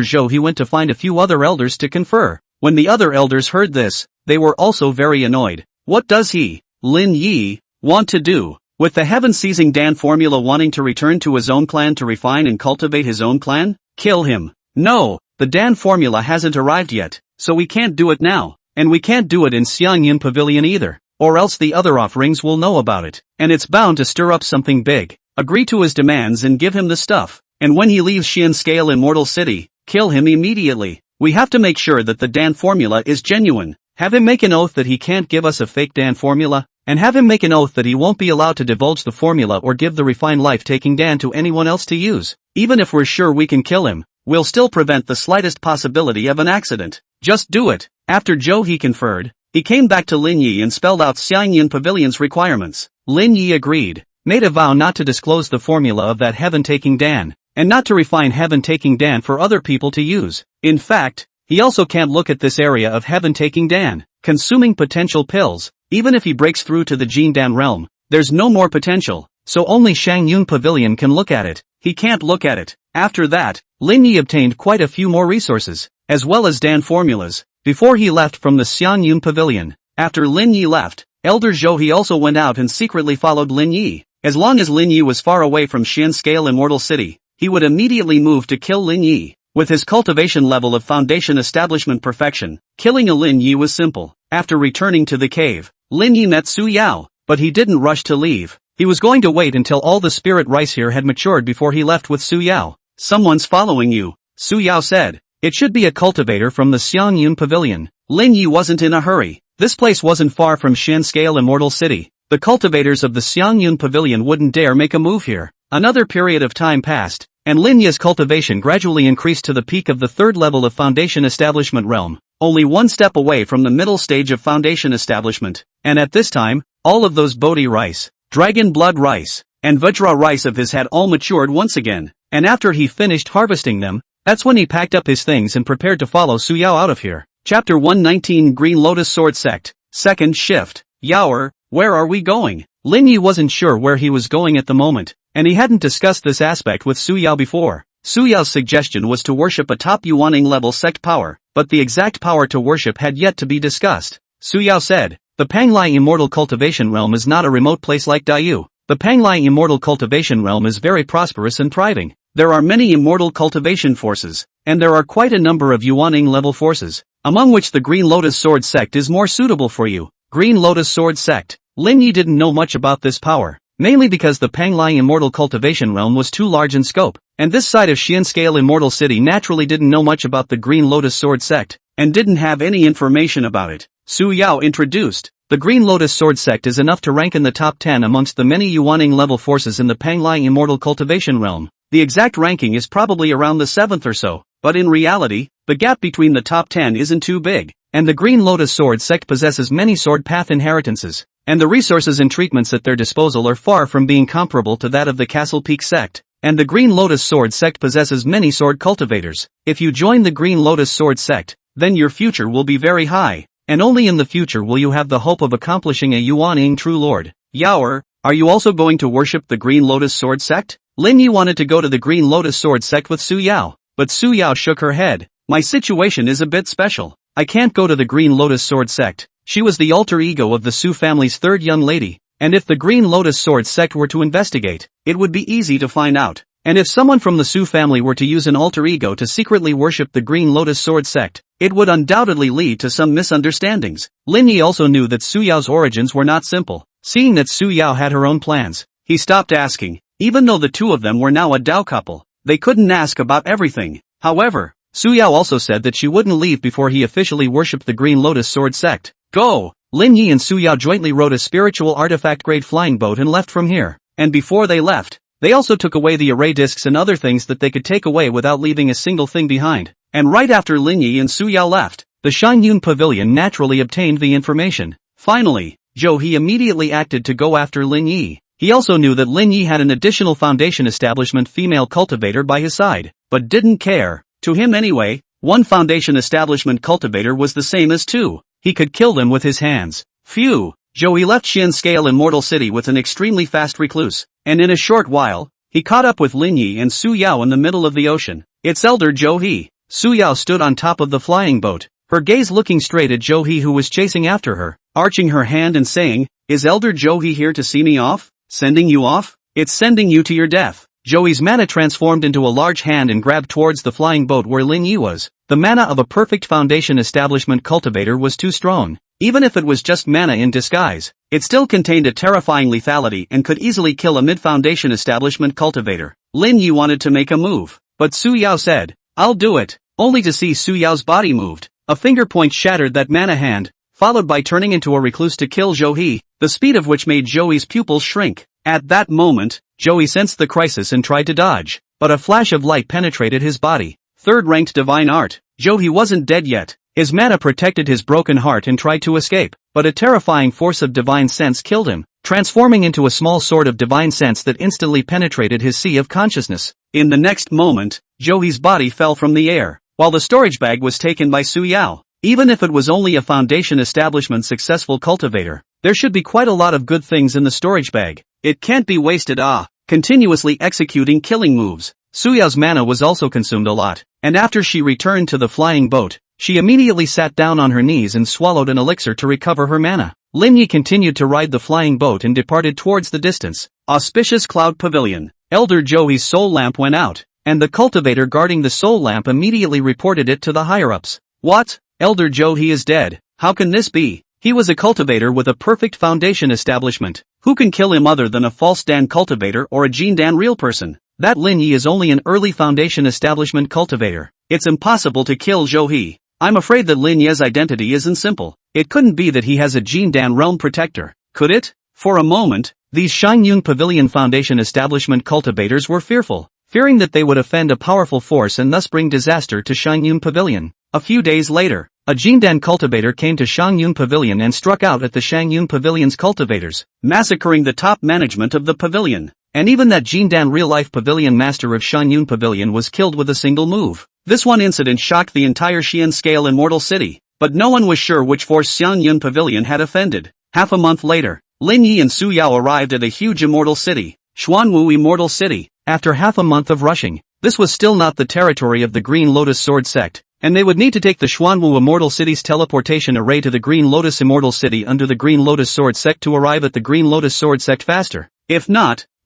Zhou went to find a few other elders to confer. When the other elders heard this, they were also very annoyed. What does Lin Yi, want to do? With the heaven-seizing Dan formula wanting to return to his own clan to refine and cultivate his own clan? Kill him. No, the Dan formula hasn't arrived yet, so we can't do it now, and we can't do it in Xiangyun Pavilion either, or else the other offerings will know about it, and it's bound to stir up something big. Agree to his demands and give him the stuff, and when he leaves Xian Scale Immortal City, kill him immediately. We have to make sure that the Dan formula is genuine. Have him make an oath that he can't give us a fake Dan formula, and have him make an oath that he won't be allowed to divulge the formula or give the refined life-taking Dan to anyone else to use. Even if we're sure we can kill him, we'll still prevent the slightest possibility of an accident. Just do it. After Zhou conferred, he came back to Lin Yi and spelled out Xiangyun Pavilion's requirements. Lin Yi agreed, made a vow not to disclose the formula of that heaven-taking Dan, and not to refine heaven-taking Dan for other people to use. In fact, he also can't look at this area of heaven-taking Dan, consuming potential pills. Even if he breaks through to the Jin Dan realm, there's no more potential, so only Xiangyun Pavilion can look at it. He can't look at it. After that, Lin Yi obtained quite a few more resources, as well as Dan formulas, before he left from the Xiangyun Pavilion. After Lin Yi left, Elder Zhou also went out and secretly followed Lin Yi. As long as Lin Yi was far away from Xian Scale Immortal City, he would immediately move to kill Lin Yi. With his cultivation level of foundation establishment perfection, killing a Lin Yi was simple. After returning to the cave, Lin Yi met Su Yao, but he didn't rush to leave. He was going to wait until all the spirit rice here had matured before he left with Su Yao. Someone's following you, Su Yao said. It should be a cultivator from the Xiangyun Pavilion. Lin Yi wasn't in a hurry. This place wasn't far from Xian Scale Immortal City. The cultivators of the Xiangyun Pavilion wouldn't dare make a move here. Another period of time passed, and Lin Yi's cultivation gradually increased to the peak of the third level of Foundation Establishment realm, only one step away from the middle stage of Foundation Establishment, and at this time, all of those Bodhi rice, Dragon Blood rice, and Vajra rice of his had all matured once again, and after he finished harvesting them, that's when he packed up his things and prepared to follow Su Yao out of here. Chapter 119 Green Lotus Sword Sect, Second Shift. Yaoer, where are we going? Lin Yi wasn't sure where he was going at the moment, and he hadn't discussed this aspect with Su Yao before. Su Yao's suggestion was to worship a top Yuaning level sect power, but the exact power to worship had yet to be discussed. Su Yao said, the Panglai Immortal Cultivation Realm is not a remote place like Daiyu. The Panglai Immortal Cultivation Realm is very prosperous and thriving. There are many immortal cultivation forces, and there are quite a number of Yuaning level forces, among which the Green Lotus Sword Sect is more suitable for you. Green Lotus Sword Sect. Lin Yi didn't know much about this power, mainly because the Panglai Immortal Cultivation Realm was too large in scope, and this side of Xian Scale Immortal City naturally didn't know much about the Green Lotus Sword Sect, and didn't have any information about it. Su Yao introduced, the Green Lotus Sword Sect is enough to rank in the top 10 amongst the many Yuaning level forces in the Panglai Immortal Cultivation Realm. The exact ranking is probably around the 7th or so, but in reality, the gap between the top 10 isn't too big, and the Green Lotus Sword Sect possesses many sword path inheritances, and the resources and treatments at their disposal are far from being comparable to that of the Castle Peak Sect, and the Green Lotus Sword Sect possesses many sword cultivators. If you join the Green Lotus Sword Sect, then your future will be very high, and only in the future will you have the hope of accomplishing a Yuaning True Lord. Yaoer, are you also going to worship the Green Lotus Sword Sect? Lin Yi wanted to go to the Green Lotus Sword Sect with Su Yao, but Su Yao shook her head. My situation is a bit special. I can't go to the Green Lotus Sword Sect. She was the alter ego of the Su family's third young lady, and if the Green Lotus Sword Sect were to investigate, it would be easy to find out. And if someone from the Su family were to use an alter ego to secretly worship the Green Lotus Sword Sect, it would undoubtedly lead to some misunderstandings. Lin Yi also knew that Su Yao's origins were not simple. Seeing that Su Yao had her own plans, he stopped asking. Even though the two of them were now a Dao couple, they couldn't ask about everything. However, Su Yao also said that she wouldn't leave before he officially worshipped the Green Lotus Sword Sect. Go! Lin Yi and Su Yao jointly rode a spiritual artifact-grade flying boat and left from here. And before they left, they also took away the array discs and other things that they could take away without leaving a single thing behind. And right after Lin Yi and Su Yao left, the Xiangyun Pavilion naturally obtained the information. Finally, Zhou He immediately acted to go after Lin Yi. He also knew that Lin Yi had an additional Foundation Establishment female cultivator by his side, but didn't care. To him anyway, one Foundation Establishment cultivator was the same as two. He could kill them with his hands. Phew! Zhou He left Xian Scale Immortal City with an extremely fast recluse, and in a short while, he caught up with Lin Yi and Su Yao in the middle of the ocean. "It's Elder Zhou He." Su Yao stood on top of the flying boat, her gaze looking straight at Zhou He who was chasing after her, arching her hand and saying, "Is Elder Zhou He here to see me off? Sending you off? It's sending you to your death." Zhou He's mana transformed into a large hand and grabbed towards the flying boat where Lin Yi was. The mana of a perfect foundation establishment cultivator was too strong. Even if it was just mana in disguise, it still contained a terrifying lethality and could easily kill a mid-foundation establishment cultivator. Lin Yi wanted to make a move, but Su Yao said, "I'll do it," only to see Su Yao's body moved. A finger point shattered that mana hand, followed by turning into a recluse to kill Zhou He, the speed of which made Zhou He's pupils shrink. At that moment, Zhou He sensed the crisis and tried to dodge, but a flash of light penetrated his body. Third-ranked divine art. Zhou He wasn't dead yet. His mana protected his broken heart and tried to escape, but a terrifying force of divine sense killed him, transforming into a small sword of divine sense that instantly penetrated his sea of consciousness. In the next moment, Zhou He's body fell from the air, while the storage bag was taken by Su Yao. Even if it was only a foundation establishment successful cultivator, there should be quite a lot of good things in the storage bag. It can't be wasted. Continuously executing killing moves. Su Yao's mana was also consumed a lot, and after she returned to the flying boat, she immediately sat down on her knees and swallowed an elixir to recover her mana. Lin Yi continued to ride the flying boat and departed towards the distance. Auspicious Cloud Pavilion. Elder Zhou He's soul lamp went out, and the cultivator guarding the soul lamp immediately reported it to the higher-ups. "What? Elder Zhou He is dead. How can this be? He was a cultivator with a perfect foundation establishment. Who can kill him other than a false Dan cultivator or a Jin Dan real person? That Lin Yi is only an early foundation establishment cultivator. It's impossible to kill Zhou He. I'm afraid that Lin Yi's identity isn't simple. It couldn't be that he has a Jin Dan realm protector, could it?" For a moment, these Shangyun Pavilion Foundation establishment cultivators were fearful, fearing that they would offend a powerful force and thus bring disaster to Shangyun Pavilion. A few days later, a Jindan cultivator came to Shangyun Pavilion and struck out at the Shangyun Pavilion's cultivators, massacring the top management of the pavilion. And even that Jindan real-life pavilion master of Shangyun Pavilion was killed with a single move. This one incident shocked the entire Xian scale Immortal City, but no one was sure which force Shangyun Pavilion had offended. Half a month later, Lin Yi and Su Yao arrived at a huge Immortal City, Xuanwu Immortal City. After half a month of rushing, this was still not the territory of the Green Lotus Sword sect, and they would need to take the Xuanwu Immortal City's teleportation array to the Green Lotus Immortal City under the Green Lotus Sword sect to arrive at the Green Lotus Sword sect faster.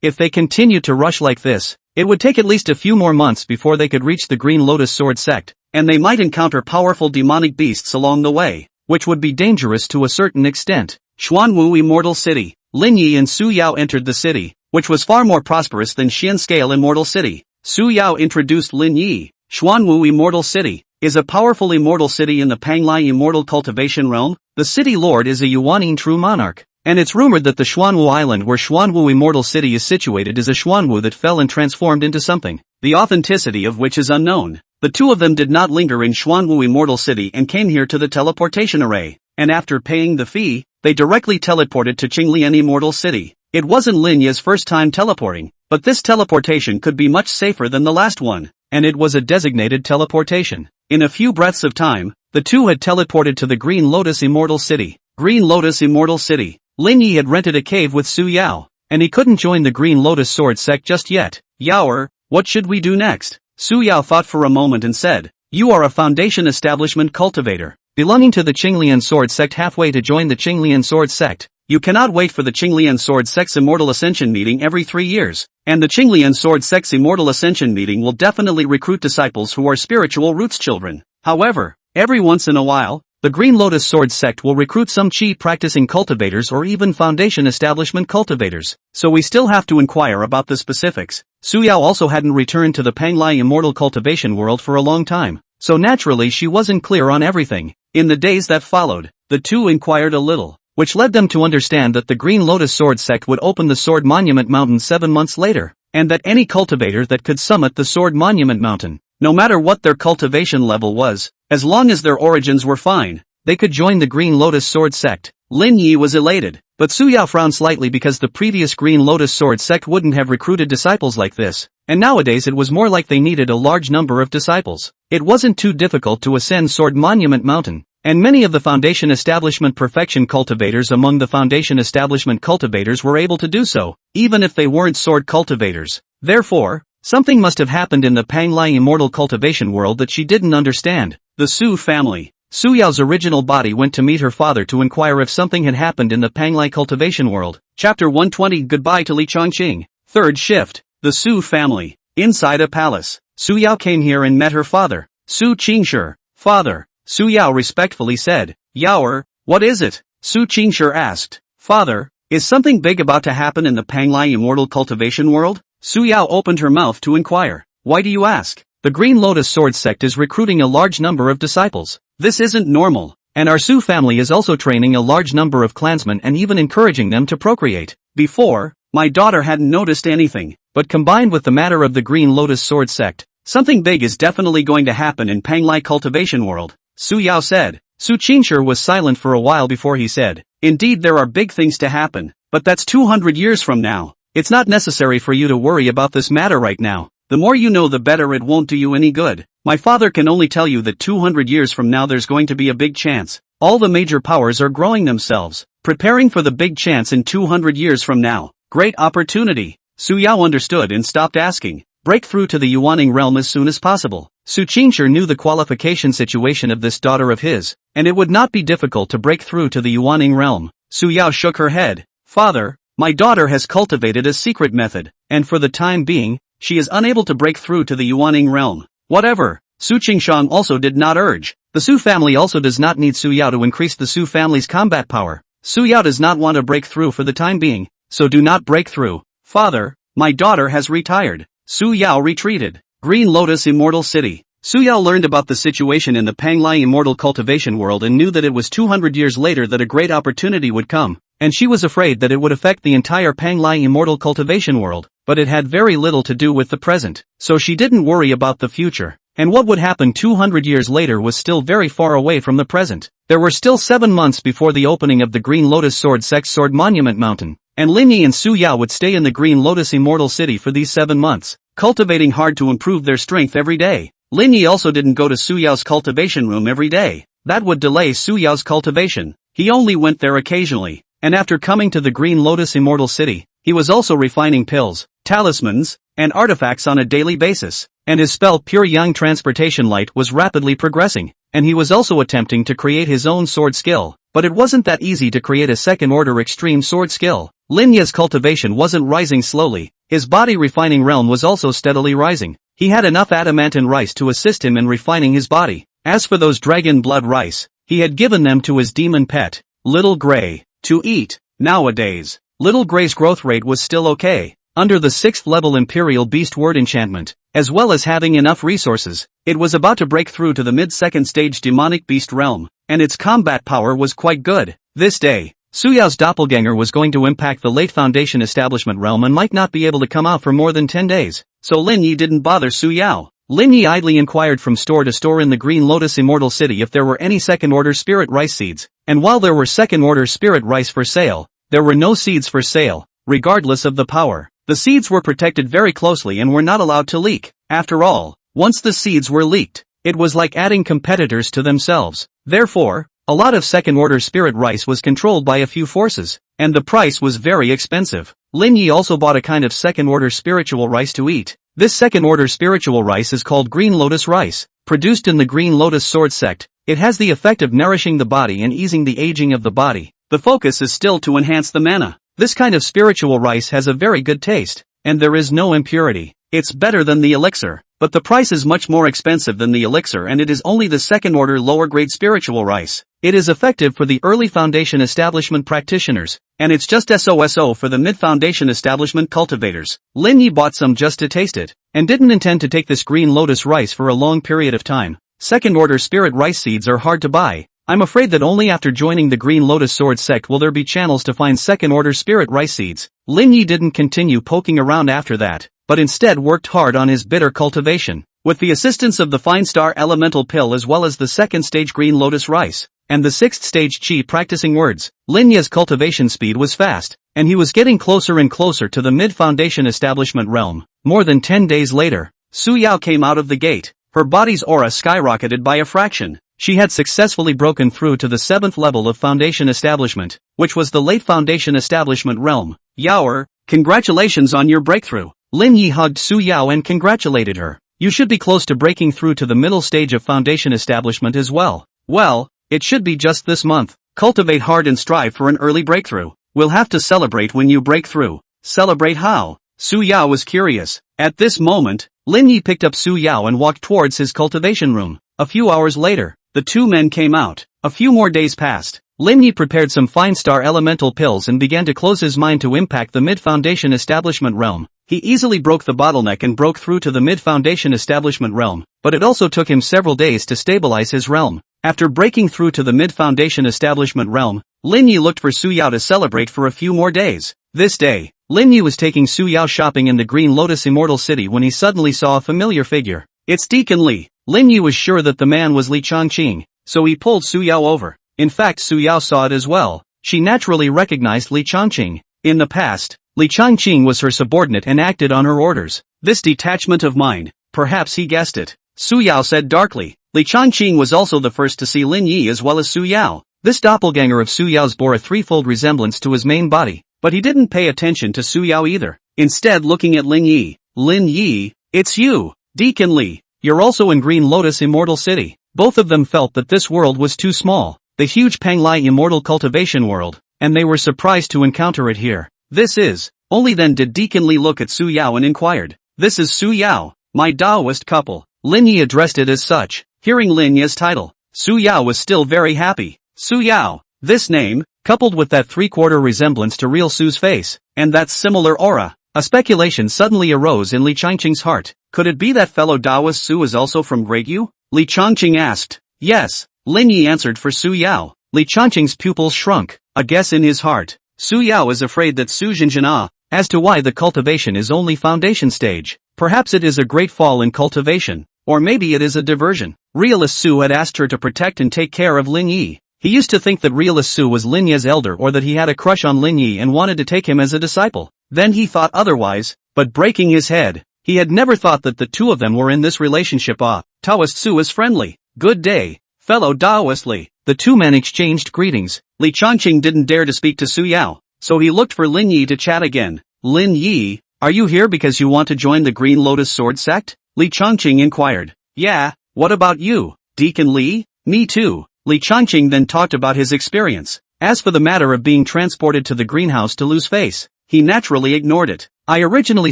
If they continued to rush like this, it would take at least a few more months before they could reach the Green Lotus Sword sect, and they might encounter powerful demonic beasts along the way, which would be dangerous to a certain extent. Xuanwu Immortal City. Lin Yi and Su Yao entered the city, which was far more prosperous than Xian scale Immortal City. Su Yao introduced Lin Yi. Xuanwu Immortal City is a powerful immortal city in the Panglai Immortal Cultivation realm. The city lord is a Yuanin true monarch, and it's rumored that the Xuanwu Island where Xuanwu Immortal City is situated is a Xuanwu that fell and transformed into something, the authenticity of which is unknown. The two of them did not linger in Xuanwu Immortal City and came here to the teleportation array, and after paying the fee, they directly teleported to Qinglian Immortal City. It wasn't Lin Yi's first time teleporting, but this teleportation could be much safer than the last one, and it was a designated teleportation. In a few breaths of time, the two had teleported to the Green Lotus Immortal City. Green Lotus Immortal City. Lin Yi had rented a cave with Su Yao, and he couldn't join the Green Lotus Sword sect just yet. "Yaoer, what should we do next?" Su Yao thought for a moment and said, "You are a foundation establishment cultivator, belonging to the Qinglian Sword sect halfway to join the Qinglian Sword sect. You cannot wait for the Qinglian Sword sect's Immortal Ascension meeting every 3 years, and the Qinglian Sword sect's Immortal Ascension meeting will definitely recruit disciples who are spiritual roots children. However, every once in a while, the Green Lotus Sword sect will recruit some Qi practicing cultivators or even foundation establishment cultivators, so we still have to inquire about the specifics." Su Yao also hadn't returned to the Panglai Immortal Cultivation world for a long time, so naturally she wasn't clear on everything. In the days that followed, the two inquired a little, which led them to understand that the Green Lotus Sword sect would open the Sword Monument Mountain 7 months later, and that any cultivator that could summit the Sword Monument Mountain, no matter what their cultivation level was, as long as their origins were fine, they could join the Green Lotus Sword sect. Lin Yi was elated, but Su Yao frowned slightly because the previous Green Lotus Sword sect wouldn't have recruited disciples like this, and nowadays it was more like they needed a large number of disciples. It wasn't too difficult to ascend Sword Monument Mountain, and many of the Foundation Establishment Perfection cultivators among the Foundation Establishment cultivators were able to do so, even if they weren't sword cultivators. Therefore, something must have happened in the Panglai immortal cultivation world that she didn't understand. The Su family. Su Yao's original body went to meet her father to inquire if something had happened in the Panglai cultivation world. Chapter 120 Goodbye to Li Chongqing. Third shift. The Su family. Inside a palace. Su Yao came here and met her father. Su Qingshi. Father. Su Yao respectfully said. Yaoer, what is it? Su Qingshi asked. Father, is something big about to happen in the Panglai immortal cultivation world? Su Yao opened her mouth to inquire. Why do you ask? The Green Lotus Sword sect is recruiting a large number of disciples. This isn't normal. And our Su family is also training a large number of clansmen and even encouraging them to procreate. Before, my daughter hadn't noticed anything, but combined with the matter of the Green Lotus Sword sect, something big is definitely going to happen in Panglai cultivation world, Su Yao said. Su Qingshi was silent for a while before he said, indeed there are big things to happen, but that's 200 years from now. It's not necessary for you to worry about this matter right now. The more you know the better, it won't do you any good. My father can only tell you that 200 years from now there's going to be a big chance. All the major powers are growing themselves, preparing for the big chance in 200 years from now. Great opportunity. Su Yao understood and stopped asking. Break through to the Yuaning realm as soon as possible. Su Qingshi knew the qualification situation of this daughter of his, and it would not be difficult to break through to the Yuaning realm. Su Yao shook her head. Father, my daughter has cultivated a secret method, and for the time being, she is unable to break through to the Yuaning realm. Whatever. Su Qingshang also did not urge. The Su family also does not need Su Yao to increase the Su family's combat power. Su Yao does not want to break through for the time being, so do not break through. Father, my daughter has retired. Su Yao retreated. Green Lotus Immortal City. Su Yao learned about the situation in the Panglai immortal cultivation world and knew that it was 200 years later that a great opportunity would come, and she was afraid that it would affect the entire Panglai immortal cultivation world, but it had very little to do with the present, so she didn't worry about the future. And what would happen 200 years later was still very far away from the present. There were still 7 months before the opening of the Green Lotus Sword Sect Sword Monument Mountain, and Lin Yi and Su Yao would stay in the Green Lotus Immortal City for these 7 months, cultivating hard to improve their strength every day. Lin Yi also didn't go to Su Yao's cultivation room every day. That would delay Su Yao's cultivation. He only went there occasionally, and after coming to the Green Lotus Immortal City, he was also refining pills, talismans, and artifacts on a daily basis, and his spell Pure Yang Transportation Light was rapidly progressing, and he was also attempting to create his own sword skill, but it wasn't that easy to create a second-order extreme sword skill. Lin Yi's cultivation wasn't rising slowly, his body refining realm was also steadily rising. He had enough adamantine rice to assist him in refining his body. As for those dragon blood rice, he had given them to his demon pet, Little Gray, to eat. Nowadays, Little Gray's growth rate was still okay. Under the 6th level Imperial Beast Word enchantment, as well as having enough resources, it was about to break through to the mid-second stage demonic beast realm, and its combat power was quite good. This day, Su Yao's doppelganger was going to impact the late Foundation Establishment realm and might not be able to come out for more than 10 days, so Lin Yi didn't bother Su Yao. Lin Yi idly inquired from store to store in the Green Lotus Immortal City if there were any second-order spirit rice seeds, and while there were second-order spirit rice for sale, there were no seeds for sale, regardless of the power. The seeds were protected very closely and were not allowed to leak. After all, once the seeds were leaked, it was like adding competitors to themselves. Therefore, a lot of second-order spirit rice was controlled by a few forces, and the price was very expensive. Lin Yi also bought a kind of second-order spiritual rice to eat. This second-order spiritual rice is called Green Lotus Rice. Produced in the Green Lotus Sword Sect, it has the effect of nourishing the body and easing the aging of the body. The focus is still to enhance the mana. This kind of spiritual rice has a very good taste, and there is no impurity. It's better than the elixir, but the price is much more expensive than the elixir and it is only the second-order lower-grade spiritual rice. It is effective for the early Foundation Establishment practitioners, and it's just SOSO for the mid-Foundation Establishment cultivators. Lin Yi bought some just to taste it, and didn't intend to take this Green Lotus rice for a long period of time. Second-order spirit rice seeds are hard to buy. I'm afraid that only after joining the Green Lotus Sword Sect will there be channels to find second-order spirit rice seeds. Lin Yi didn't continue poking around after that, but instead worked hard on his bitter cultivation. With the assistance of the Fine Star Elemental Pill as well as the second-stage Green Lotus Rice, and the 6th-stage Qi practicing words, Lin Yi's cultivation speed was fast, and he was getting closer and closer to the mid-Foundation Establishment realm. More than 10 days later, Su Yao came out of the gate. Her body's aura skyrocketed by a fraction. She had successfully broken through to the 7th level of Foundation Establishment, which was the late Foundation Establishment realm. Yaoer, congratulations on your breakthrough. Lin Yi hugged Su Yao and congratulated her. You should be close to breaking through to the middle stage of foundation establishment as well. Well, it should be just this month. Cultivate hard and strive for an early breakthrough. We'll have to celebrate when you break through. Celebrate how? Su Yao was curious. At this moment, Lin Yi picked up Su Yao and walked towards his cultivation room. A few hours later, the two men came out. A few more days passed. Lin Yi prepared some fine star elemental pills and began to close his mind to impact the mid-foundation establishment realm. He easily broke the bottleneck and broke through to the mid-foundation establishment realm, but it also took him several days to stabilize his realm. After breaking through to the mid-foundation establishment realm, Lin Yi looked for Su Yao to celebrate for a few more days. This day, Lin Yi was taking Su Yao shopping in the Green Lotus Immortal City when he suddenly saw a familiar figure. It's Deacon Li. Lin Yi was sure that the man was Li Changqing, so he pulled Su Yao over. In fact, Su Yao saw it as well. She naturally recognized Li Changqing. In the past, Li Changqing was her subordinate and acted on her orders. This detachment of mind, perhaps he guessed it. Su Yao said darkly. Li Changqing was also the first to see Lin Yi as well as Su Yao. This doppelganger of Su Yao's bore a threefold resemblance to his main body, but he didn't pay attention to Su Yao either. Instead, looking at Lin Yi. Lin Yi, it's you, Deacon Li. You're also in Green Lotus Immortal City. Both of them felt that this world was too small, the huge Panglai Immortal Cultivation world, and they were surprised to encounter it here. This is. Only then did Deacon Li look at Su Yao and inquired. This is Su Yao, my Taoist couple. Lin Yi addressed it as such. Hearing Lin Yi's title, Su Yao was still very happy. Su Yao. This name, coupled with that three-quarter resemblance to real Su's face, and that similar aura. A speculation suddenly arose in Li Changqing's heart. Could it be that fellow Taoist Su is also from Greatyu? Li Changqing asked. Yes. Lin Yi answered for Su Yao. Li Changqing's pupils shrunk. A guess in his heart. Su Yao is afraid that Su Jinjin as to why the cultivation is only foundation stage. Perhaps it is a great fall in cultivation, or maybe it is a diversion. Realist Su had asked her to protect and take care of Lin Yi. He used to think that Realist Su was Lin Yi's elder or that he had a crush on Lin Yi and wanted to take him as a disciple. Then he thought otherwise, but breaking his head, he had never thought that the two of them were in this relationship. Taoist Su is friendly. Good day, fellow Taoist Li. The two men exchanged greetings. Li Changqing didn't dare to speak to Su Yao, so he looked for Lin Yi to chat again. Lin Yi, are you here because you want to join the Green Lotus Sword sect? Li Changqing inquired. Yeah, what about you, Deacon Li? Me too. Li Changqing then talked about his experience. As for the matter of being transported to the greenhouse to lose face, he naturally ignored it. I originally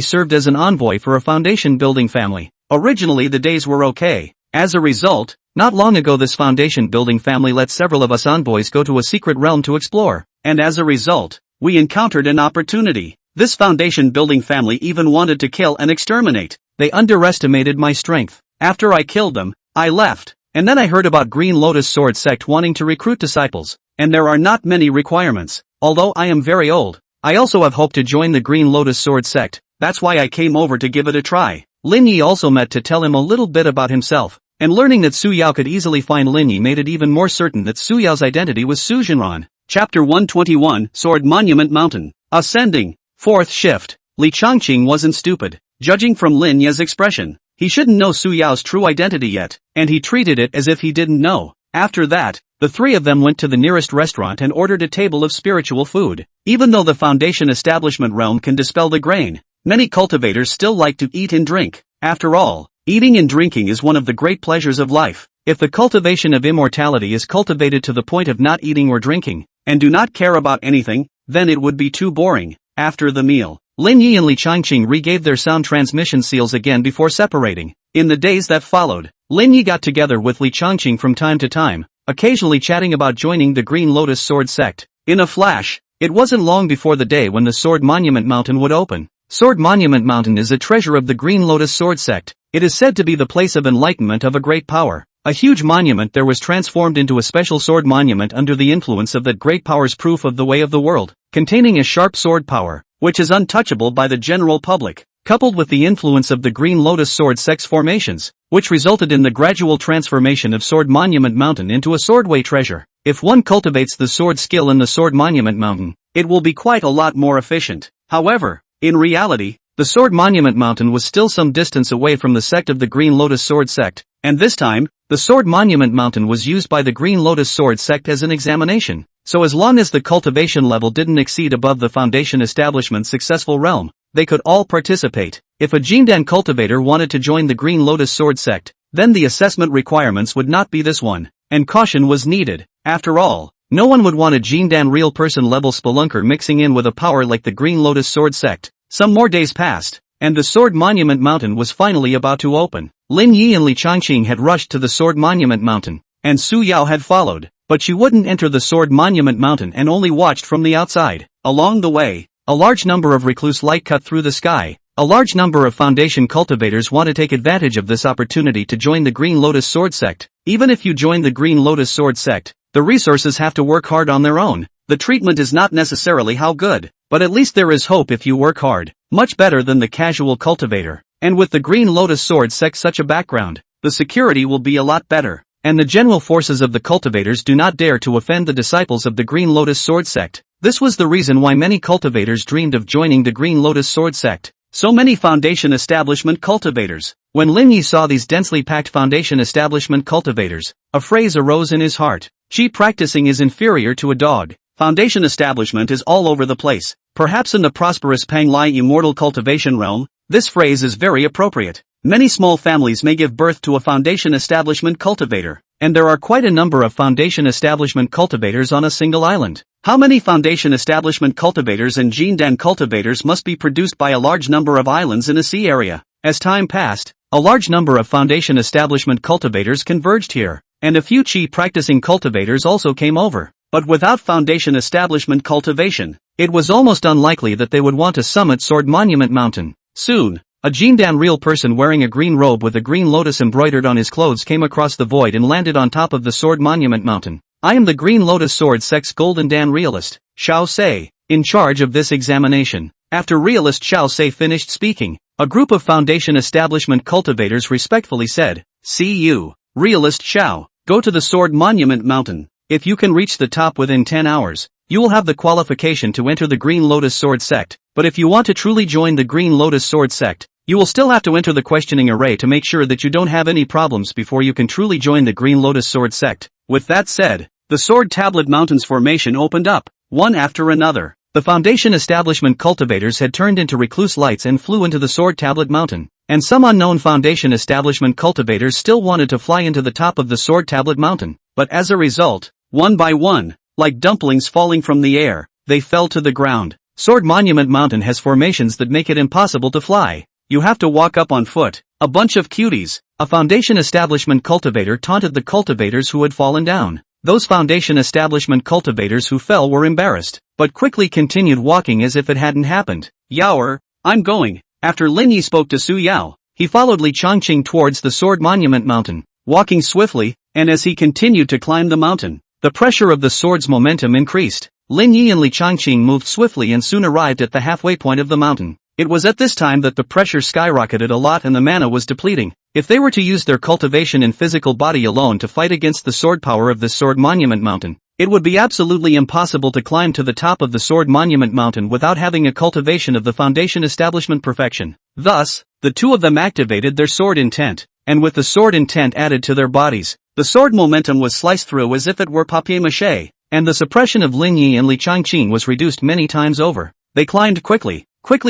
served as an envoy for a foundation building family. Originally the days were okay. As a result, not long ago this foundation building family let several of us envoys go to a secret realm to explore, and as a result, we encountered an opportunity. This foundation building family even wanted to kill and exterminate. They underestimated my strength. After I killed them, I left, and then I heard about Green Lotus Sword sect wanting to recruit disciples, and there are not many requirements. Although I am very old, I also have hope to join the Green Lotus Sword sect. That's why I came over to give it a try. Lin Yi also met to tell him a little bit about himself, and learning that Su Yao could easily find Lin Yi made it even more certain that Su Yao's identity was Su Jinran. Chapter 121, Sword Monument Mountain. Ascending. Fourth shift. Li Changqing wasn't stupid. Judging from Lin Yi's expression, he shouldn't know Su Yao's true identity yet, and he treated it as if he didn't know. After that, the three of them went to the nearest restaurant and ordered a table of spiritual food. Even though the foundation establishment realm can dispel the grain, many cultivators still like to eat and drink. After all, eating and drinking is one of the great pleasures of life. If the cultivation of immortality is cultivated to the point of not eating or drinking, and do not care about anything, then it would be too boring. After the meal, Lin Yi and Li Changqing regave their sound transmission seals again before separating. In the days that followed, Lin Yi got together with Li Changqing from time to time, occasionally chatting about joining the Green Lotus Sword sect. In a flash, it wasn't long before the day when the Sword Monument Mountain would open. Sword Monument Mountain is a treasure of the Green Lotus Sword sect. It is said to be the place of enlightenment of a great power. A huge monument there was transformed into a special sword monument under the influence of that great power's proof of the way of the world, containing a sharp sword power, which is untouchable by the general public, coupled with the influence of the Green Lotus Sword sect's formations, which resulted in the gradual transformation of Sword Monument Mountain into a swordway treasure. If one cultivates the sword skill in the Sword Monument Mountain, it will be quite a lot more efficient. However, in reality, the Sword Monument Mountain was still some distance away from the sect of the Green Lotus Sword sect, and this time, the Sword Monument Mountain was used by the Green Lotus Sword sect as an examination. So as long as the cultivation level didn't exceed above the foundation establishment's successful realm, they could all participate. If a Jindan cultivator wanted to join the Green Lotus Sword sect, then the assessment requirements would not be this one, and caution was needed. After all, no one would want a Jindan real person level spelunker mixing in with a power like the Green Lotus Sword sect. Some more days passed, and the Sword Monument Mountain was finally about to open. Lin Yi and Li Changqing had rushed to the Sword Monument Mountain, and Su Yao had followed, but she wouldn't enter the Sword Monument Mountain and only watched from the outside. Along the way, a large number of recluse light cut through the sky. A large number of Foundation cultivators want to take advantage of this opportunity to join the Green Lotus Sword sect. Even if you join the Green Lotus Sword sect, the resources have to work hard on their own. The treatment is not necessarily how good, but at least there is hope if you work hard. Much better than the casual cultivator. And with the Green Lotus Sword sect such a background, the security will be a lot better. And the general forces of the cultivators do not dare to offend the disciples of the Green Lotus Sword sect. This was the reason why many cultivators dreamed of joining the Green Lotus Sword sect. So many Foundation establishment cultivators. When Lin Yi saw these densely packed Foundation establishment cultivators, a phrase arose in his heart. Cheap practicing is inferior to a dog. Foundation establishment is all over the place. Perhaps in the prosperous Panglai immortal cultivation realm, this phrase is very appropriate. Many small families may give birth to a Foundation establishment cultivator, and there are quite a number of Foundation establishment cultivators on a single island. How many Foundation establishment cultivators and Jindan cultivators must be produced by a large number of islands in a sea area? As time passed, a large number of Foundation establishment cultivators converged here, and a few Chi practicing cultivators also came over. But without Foundation establishment cultivation, it was almost unlikely that they would want to summit Sword Monument Mountain. Soon, a Jindan real person wearing a green robe with a green lotus embroidered on his clothes came across the void and landed on top of the Sword Monument Mountain. I am the Green Lotus Sword sect's Golden Dan realist, Xiao Sei, in charge of this examination. After realist Xiao Sei finished speaking, a group of Foundation establishment cultivators respectfully said, "See you, realist Xiao, go to the Sword Monument Mountain. If you can reach the top within 10 hours, you will have the qualification to enter the Green Lotus Sword sect. But if you want to truly join the Green Lotus Sword sect, you will still have to enter the questioning array to make sure that you don't have any problems before you can truly join the Green Lotus Sword sect." With that said, the Sword Tablet Mountains formation opened up, one after another. The Foundation establishment cultivators had turned into recluse lights and flew into the Sword Tablet Mountain, and some unknown Foundation establishment cultivators still wanted to fly into the top of the Sword Tablet Mountain. But as a result, one by one, like dumplings falling from the air, they fell to the ground. Sword Monument Mountain has formations that make it impossible to fly. You have to walk up on foot. A bunch of cuties. A Foundation establishment cultivator taunted the cultivators who had fallen down. Those Foundation establishment cultivators who fell were embarrassed, but quickly continued walking as if it hadn't happened. "Yaoer, I'm going." After Lin Yi spoke to Su Yao, he followed Li Changqing towards the Sword Monument Mountain, walking swiftly, and as he continued to climb the mountain, the pressure of the sword's momentum increased. Lin Yi and Li Changqing moved swiftly and soon arrived at the halfway point of the mountain. It was at this time that the pressure skyrocketed a lot and the mana was depleting. If they were to use their cultivation and physical body alone to fight against the sword power of the Sword Monument Mountain, it would be absolutely impossible to climb to the top of the Sword Monument Mountain without having a cultivation of the Foundation establishment perfection. Thus, the two of them activated their sword intent, and with the sword intent added to their bodies, the sword momentum was sliced through as if it were papier-mâché, and the suppression of Lin Yi and Li Changqing was reduced many times over. They climbed quickly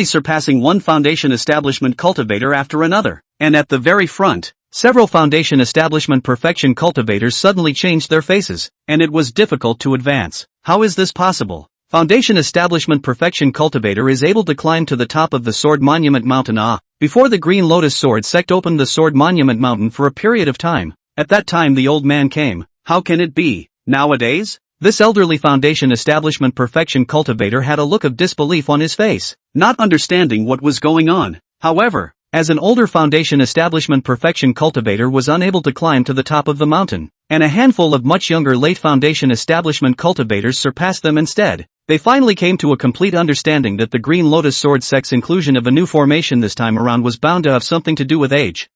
surpassing one Foundation establishment cultivator after another, and at the very front, several Foundation establishment perfection cultivators suddenly changed their faces, and it was difficult to advance. How is this possible? Foundation establishment perfection cultivator is able to climb to the top of the Sword Monument Mountain before the Green Lotus Sword sect opened the Sword Monument Mountain for a period of time. At that time the old man came. How can it be? Nowadays? This elderly Foundation establishment perfection cultivator had a look of disbelief on his face, not understanding what was going on. However, as an older Foundation establishment perfection cultivator was unable to climb to the top of the mountain, and a handful of much younger late Foundation establishment cultivators surpassed them instead, they finally came to a complete understanding that the Green Lotus Sword sect's inclusion of a new formation this time around was bound to have something to do with age.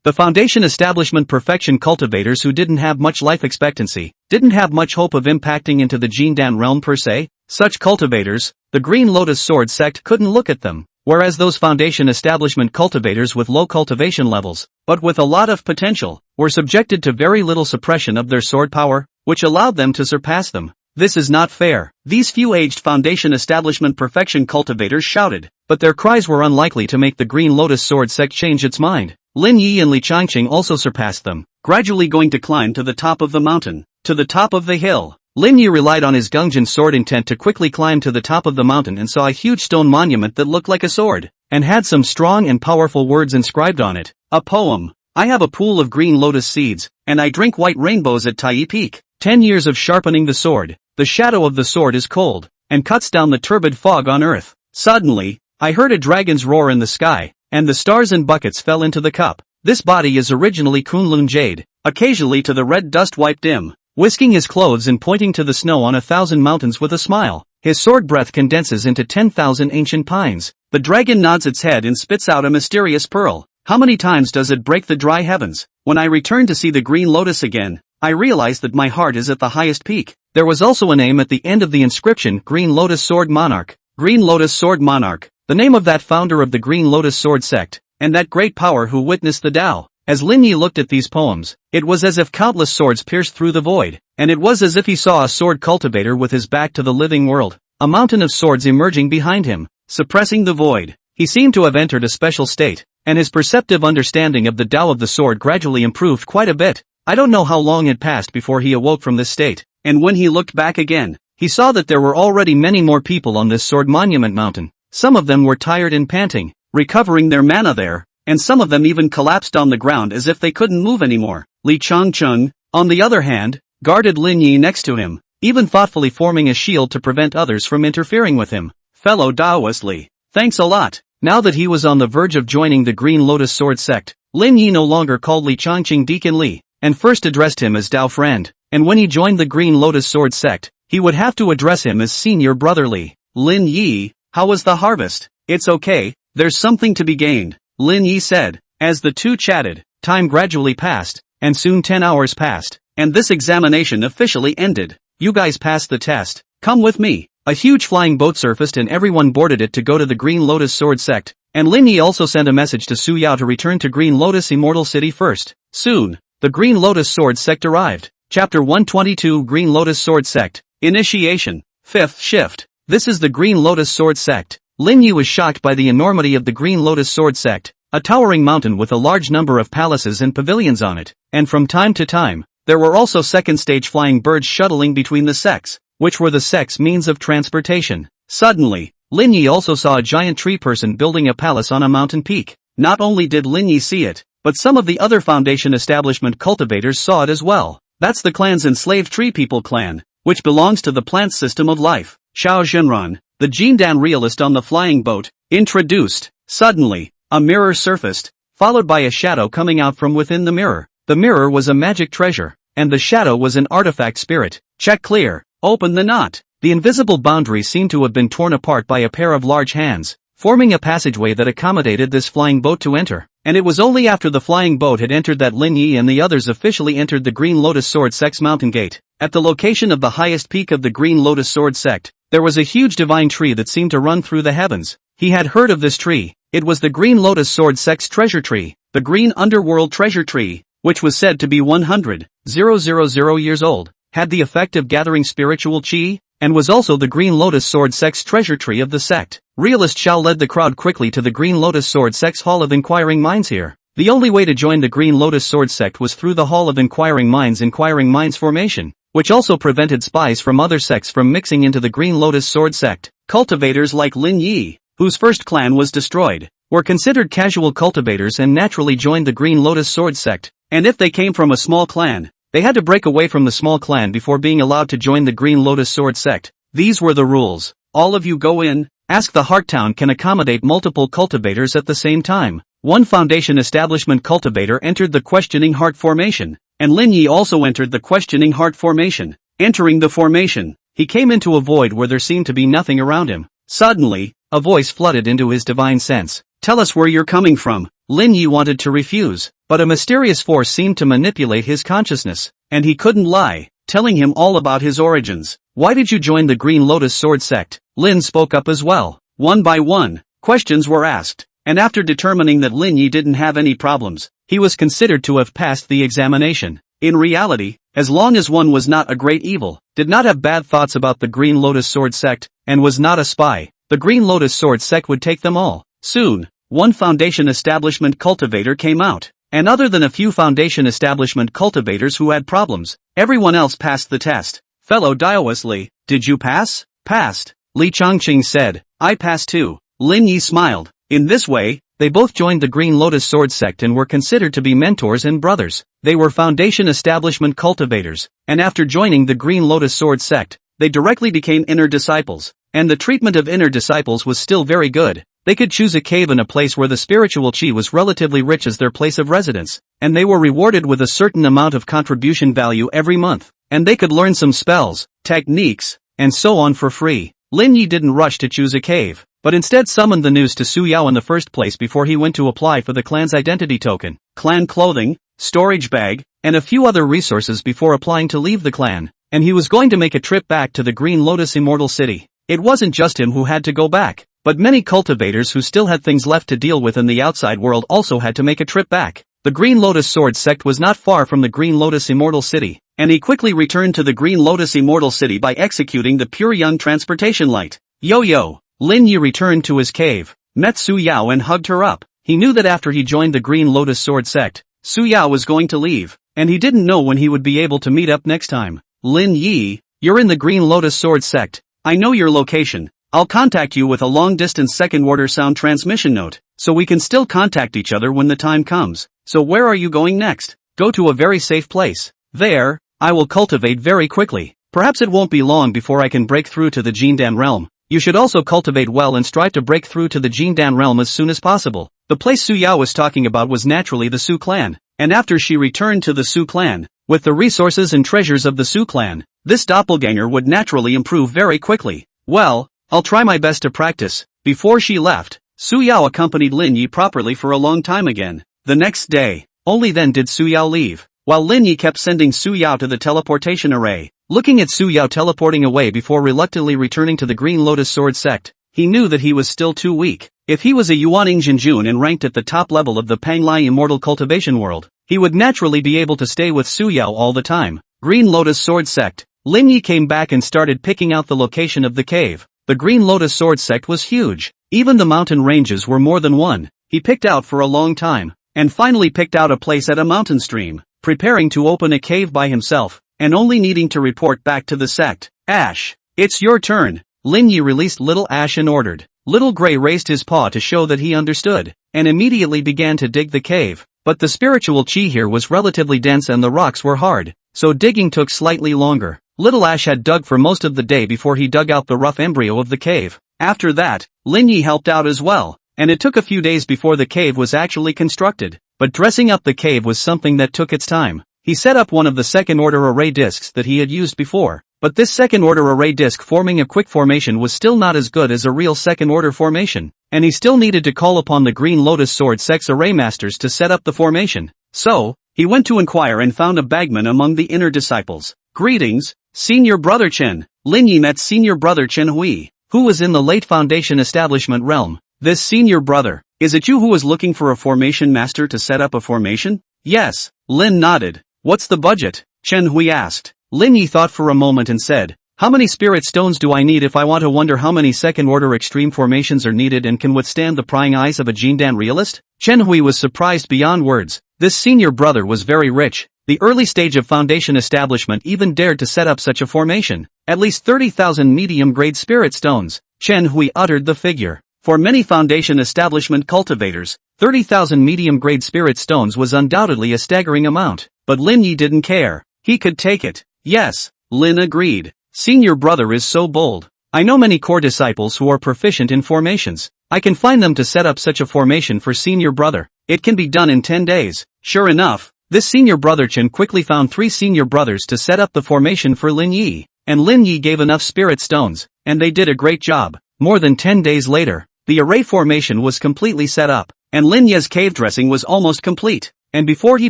The Foundation establishment perfection cultivators who didn't have much life expectancy, didn't have much hope of impacting into the Jindan realm per se. Such cultivators, the Green Lotus Sword sect couldn't look at them, whereas those Foundation establishment cultivators with low cultivation levels, but with a lot of potential, were subjected to very little suppression of their sword power, which allowed them to surpass them. This is not fair. These few aged Foundation establishment perfection cultivators shouted, but their cries were unlikely to make the Green Lotus Sword sect change its mind. Lin Yi and Li Changqing also surpassed them, gradually going to climb to the top of the mountain, to the top of the hill. Lin Yi relied on his Gungjin sword intent to quickly climb to the top of the mountain and saw a huge stone monument that looked like a sword, and had some strong and powerful words inscribed on it. A poem. I have a pool of green lotus seeds, and I drink white rainbows at Tai Peak. 10 years of sharpening the sword. The shadow of the sword is cold, and cuts down the turbid fog on earth. Suddenly, I heard a dragon's roar in the sky, and the stars and buckets fell into the cup. This body is originally Kunlun jade, occasionally to the red dust wiped dim. Whisking his clothes and pointing to the snow on 1,000 mountains with a smile, his sword breath condenses into 10,000 ancient pines. The dragon nods its head and spits out a mysterious pearl. How many times does it break the dry heavens? When I return to see the green lotus again, I realize that my heart is at the highest peak. There was also a name at the end of the inscription, Green Lotus Sword Monarch. Green Lotus Sword Monarch, the name of that founder of the Green Lotus Sword sect, and that great power who witnessed the Tao. As Lin Yi looked at these poems, it was as if countless swords pierced through the void, and it was as if he saw a sword cultivator with his back to the living world, a mountain of swords emerging behind him, suppressing the void. He seemed to have entered a special state, and his perceptive understanding of the Tao of the sword gradually improved quite a bit. I don't know how long had passed before he awoke from this state, and when he looked back again, he saw that there were already many more people on this sword monument mountain. Some of them were tired and panting, recovering their mana there, and some of them even collapsed on the ground as if they couldn't move anymore. Li Changqing, on the other hand, guarded Lin Yi next to him, even thoughtfully forming a shield to prevent others from interfering with him. Fellow Taoist Li, thanks a lot. Now that he was on the verge of joining the Green Lotus Sword sect, Lin Yi no longer called Li Changqing Deacon Li, and first addressed him as Tao friend, and when he joined the Green Lotus Sword sect, he would have to address him as Senior Brother Li. Lin Yi, how was the harvest? It's okay, there's something to be gained, Lin Yi said. As the two chatted, time gradually passed, and soon 10 hours passed, and this examination officially ended. You guys passed the test, come with me. A huge flying boat surfaced and everyone boarded it to go to the Green Lotus Sword sect, and Lin Yi also sent a message to Su Yao to return to Green Lotus Immortal City first. Soon, the Green Lotus Sword sect arrived. Chapter 122 Green Lotus Sword Sect, Initiation, 5th Shift. This is the Green Lotus Sword sect. Lin Yi was shocked by the enormity of the Green Lotus Sword sect, a towering mountain with a large number of palaces and pavilions on it, and from time to time, there were also second-stage flying birds shuttling between the sects, which were the sect's means of transportation. Suddenly, Lin Yi also saw a giant tree person building a palace on a mountain peak. Not only did Lin Yi see it, but some of the other Foundation establishment cultivators saw it as well. That's the clan's enslaved tree people clan, which belongs to the plant system of life. Xiao Zhenran, the Jindan realist on the flying boat, introduced. Suddenly, a mirror surfaced, followed by a shadow coming out from within the mirror. The mirror was a magic treasure, and the shadow was an artifact spirit. Check clear. Open the knot. The invisible boundary seemed to have been torn apart by a pair of large hands, forming a passageway that accommodated this flying boat to enter. And it was only after the flying boat had entered that Lin Yi and the others officially entered the Green Lotus Sword Sect's mountain gate. At the location of the highest peak of the Green Lotus Sword Sect, there was a huge divine tree that seemed to run through the heavens. He had heard of this tree. It was the Green Lotus Sword Sect's treasure tree, the Green Underworld Treasure Tree, which was said to be 100,000 years old, had the effect of gathering spiritual chi, and was also the Green Lotus Sword Sect's treasure tree of the sect. Realist Xiao led the crowd quickly to the Green Lotus Sword Sect's Hall of Inquiring Minds here. The only way to join the Green Lotus Sword Sect was through the Hall of Inquiring Minds formation, which also prevented spies from other sects from mixing into the Green Lotus Sword Sect. Cultivators like Lin Yi, whose first clan was destroyed, were considered casual cultivators and naturally joined the Green Lotus Sword Sect, and if they came from a small clan, they had to break away from the small clan before being allowed to join the Green Lotus Sword Sect. These were the rules. All of you go in. Ask the Heart Town can accommodate multiple cultivators at the same time. One Foundation establishment cultivator entered the Questioning Heart formation, and Lin Yi also entered the Questioning Heart formation. Entering the formation, he came into a void where there seemed to be nothing around him. Suddenly, a voice flooded into his divine sense. Tell us where you're coming from. Lin Yi wanted to refuse, but a mysterious force seemed to manipulate his consciousness, and he couldn't lie, telling him all about his origins. Why did you join the Green Lotus Sword Sect? Lin spoke up as well. One by one, questions were asked, and after determining that Lin Yi didn't have any problems, he was considered to have passed the examination. In reality, as long as one was not a great evil, did not have bad thoughts about the Green Lotus Sword Sect, and was not a spy, the Green Lotus Sword sect would take them all. Soon, one foundation establishment cultivator came out. And other than a few foundation establishment cultivators who had problems, everyone else passed the test. Fellow Daoist Li, did you pass? Passed. Li Chongqing said. I passed too. Lin Yi smiled. In this way, they both joined the Green Lotus Sword sect and were considered to be mentors and brothers. They were foundation establishment cultivators, and after joining the Green Lotus Sword sect, they directly became inner disciples. And the treatment of inner disciples was still very good. They could choose a cave in a place where the spiritual chi was relatively rich as their place of residence, and they were rewarded with a certain amount of contribution value every month, and they could learn some spells, techniques, and so on for free. Lin Yi didn't rush to choose a cave, but instead summoned the news to Su Yao in the first place before he went to apply for the clan's identity token, clan clothing, storage bag, and a few other resources before applying to leave the clan, and he was going to make a trip back to the Green Lotus Immortal City. It wasn't just him who had to go back, but many cultivators who still had things left to deal with in the outside world also had to make a trip back. The Green Lotus Sword sect was not far from the Green Lotus Immortal City, and he quickly returned to the Green Lotus Immortal City by executing the Pure Young Transportation Light. Yo-yo! Lin Yi returned to his cave, met Su Yao and hugged her up. He knew that after he joined the Green Lotus Sword sect, Su Yao was going to leave, and he didn't know when he would be able to meet up next time. Lin Yi, you're in the Green Lotus Sword sect. I know your location. I'll contact you with a long-distance second-order sound transmission note, so we can still contact each other when the time comes. So where are you going next? Go to a very safe place. There, I will cultivate very quickly. Perhaps it won't be long before I can break through to the Jindan realm. You should also cultivate well and strive to break through to the Jindan realm as soon as possible. The place Su Yao was talking about was naturally the Su clan, and after she returned to the Su clan, with the resources and treasures of the Su clan, this doppelganger would naturally improve very quickly. Well, I'll try my best to practice. Before she left, Su Yao accompanied Lin Yi properly for a long time again. The next day, only then did Su Yao leave, while Lin Yi kept sending Su Yao to the teleportation array. Looking at Su Yao teleporting away before reluctantly returning to the Green Lotus Sword sect, he knew that he was still too weak. If he was a Yuaning Jinjun and ranked at the top level of the Panglai Immortal Cultivation world, he would naturally be able to stay with Su Yao all the time. Green Lotus Sword sect. Lin Yi came back and started picking out the location of the cave. The Green Lotus Sword sect was huge. Even the mountain ranges were more than one. He picked out for a long time, and finally picked out a place at a mountain stream, preparing to open a cave by himself, and only needing to report back to the sect. Ash, it's your turn. Lin Yi released Little Ash and ordered. Little Gray raised his paw to show that he understood, and immediately began to dig the cave. But the spiritual chi here was relatively dense and the rocks were hard, so digging took slightly longer. Little Ash had dug for most of the day before he dug out the rough embryo of the cave. After that, Lin Yi helped out as well, and it took a few days before the cave was actually constructed. But dressing up the cave was something that took its time. He set up one of the second-order array discs that he had used before, but this second-order array disc forming a quick formation was still not as good as a real second-order formation, and he still needed to call upon the Green Lotus Sword sect's array masters to set up the formation. So, he went to inquire and found a bagman among the inner disciples. Greetings, Senior Brother Chen. Lin Yi met Senior Brother Chen Hui, who was in the late Foundation Establishment realm. This Senior Brother, is it you who was looking for a formation master to set up a formation? Yes, Lin nodded. What's the budget? Chen Hui asked. Lin Yi thought for a moment and said, how many spirit stones do I need if I want to wonder how many second-order extreme formations are needed and can withstand the prying eyes of a Jindan realist? Chen Hui was surprised beyond words. This Senior Brother was very rich. The early stage of Foundation establishment even dared to set up such a formation. At least 30,000 medium-grade spirit stones. Chen Hui uttered the figure. For many Foundation establishment cultivators, 30,000 medium-grade spirit stones was undoubtedly a staggering amount. But Lin Yi didn't care. He could take it. Yes, Lin agreed. Senior Brother is so bold. I know many core disciples who are proficient in formations. I can find them to set up such a formation for Senior Brother. It can be done in 10 days. Sure enough, this Senior Brother Chen quickly found 3 Senior Brothers to set up the formation for Lin Yi, and Lin Yi gave enough spirit stones, and they did a great job. More than 10 days later, the array formation was completely set up, and Lin Yi's cave dressing was almost complete, and before he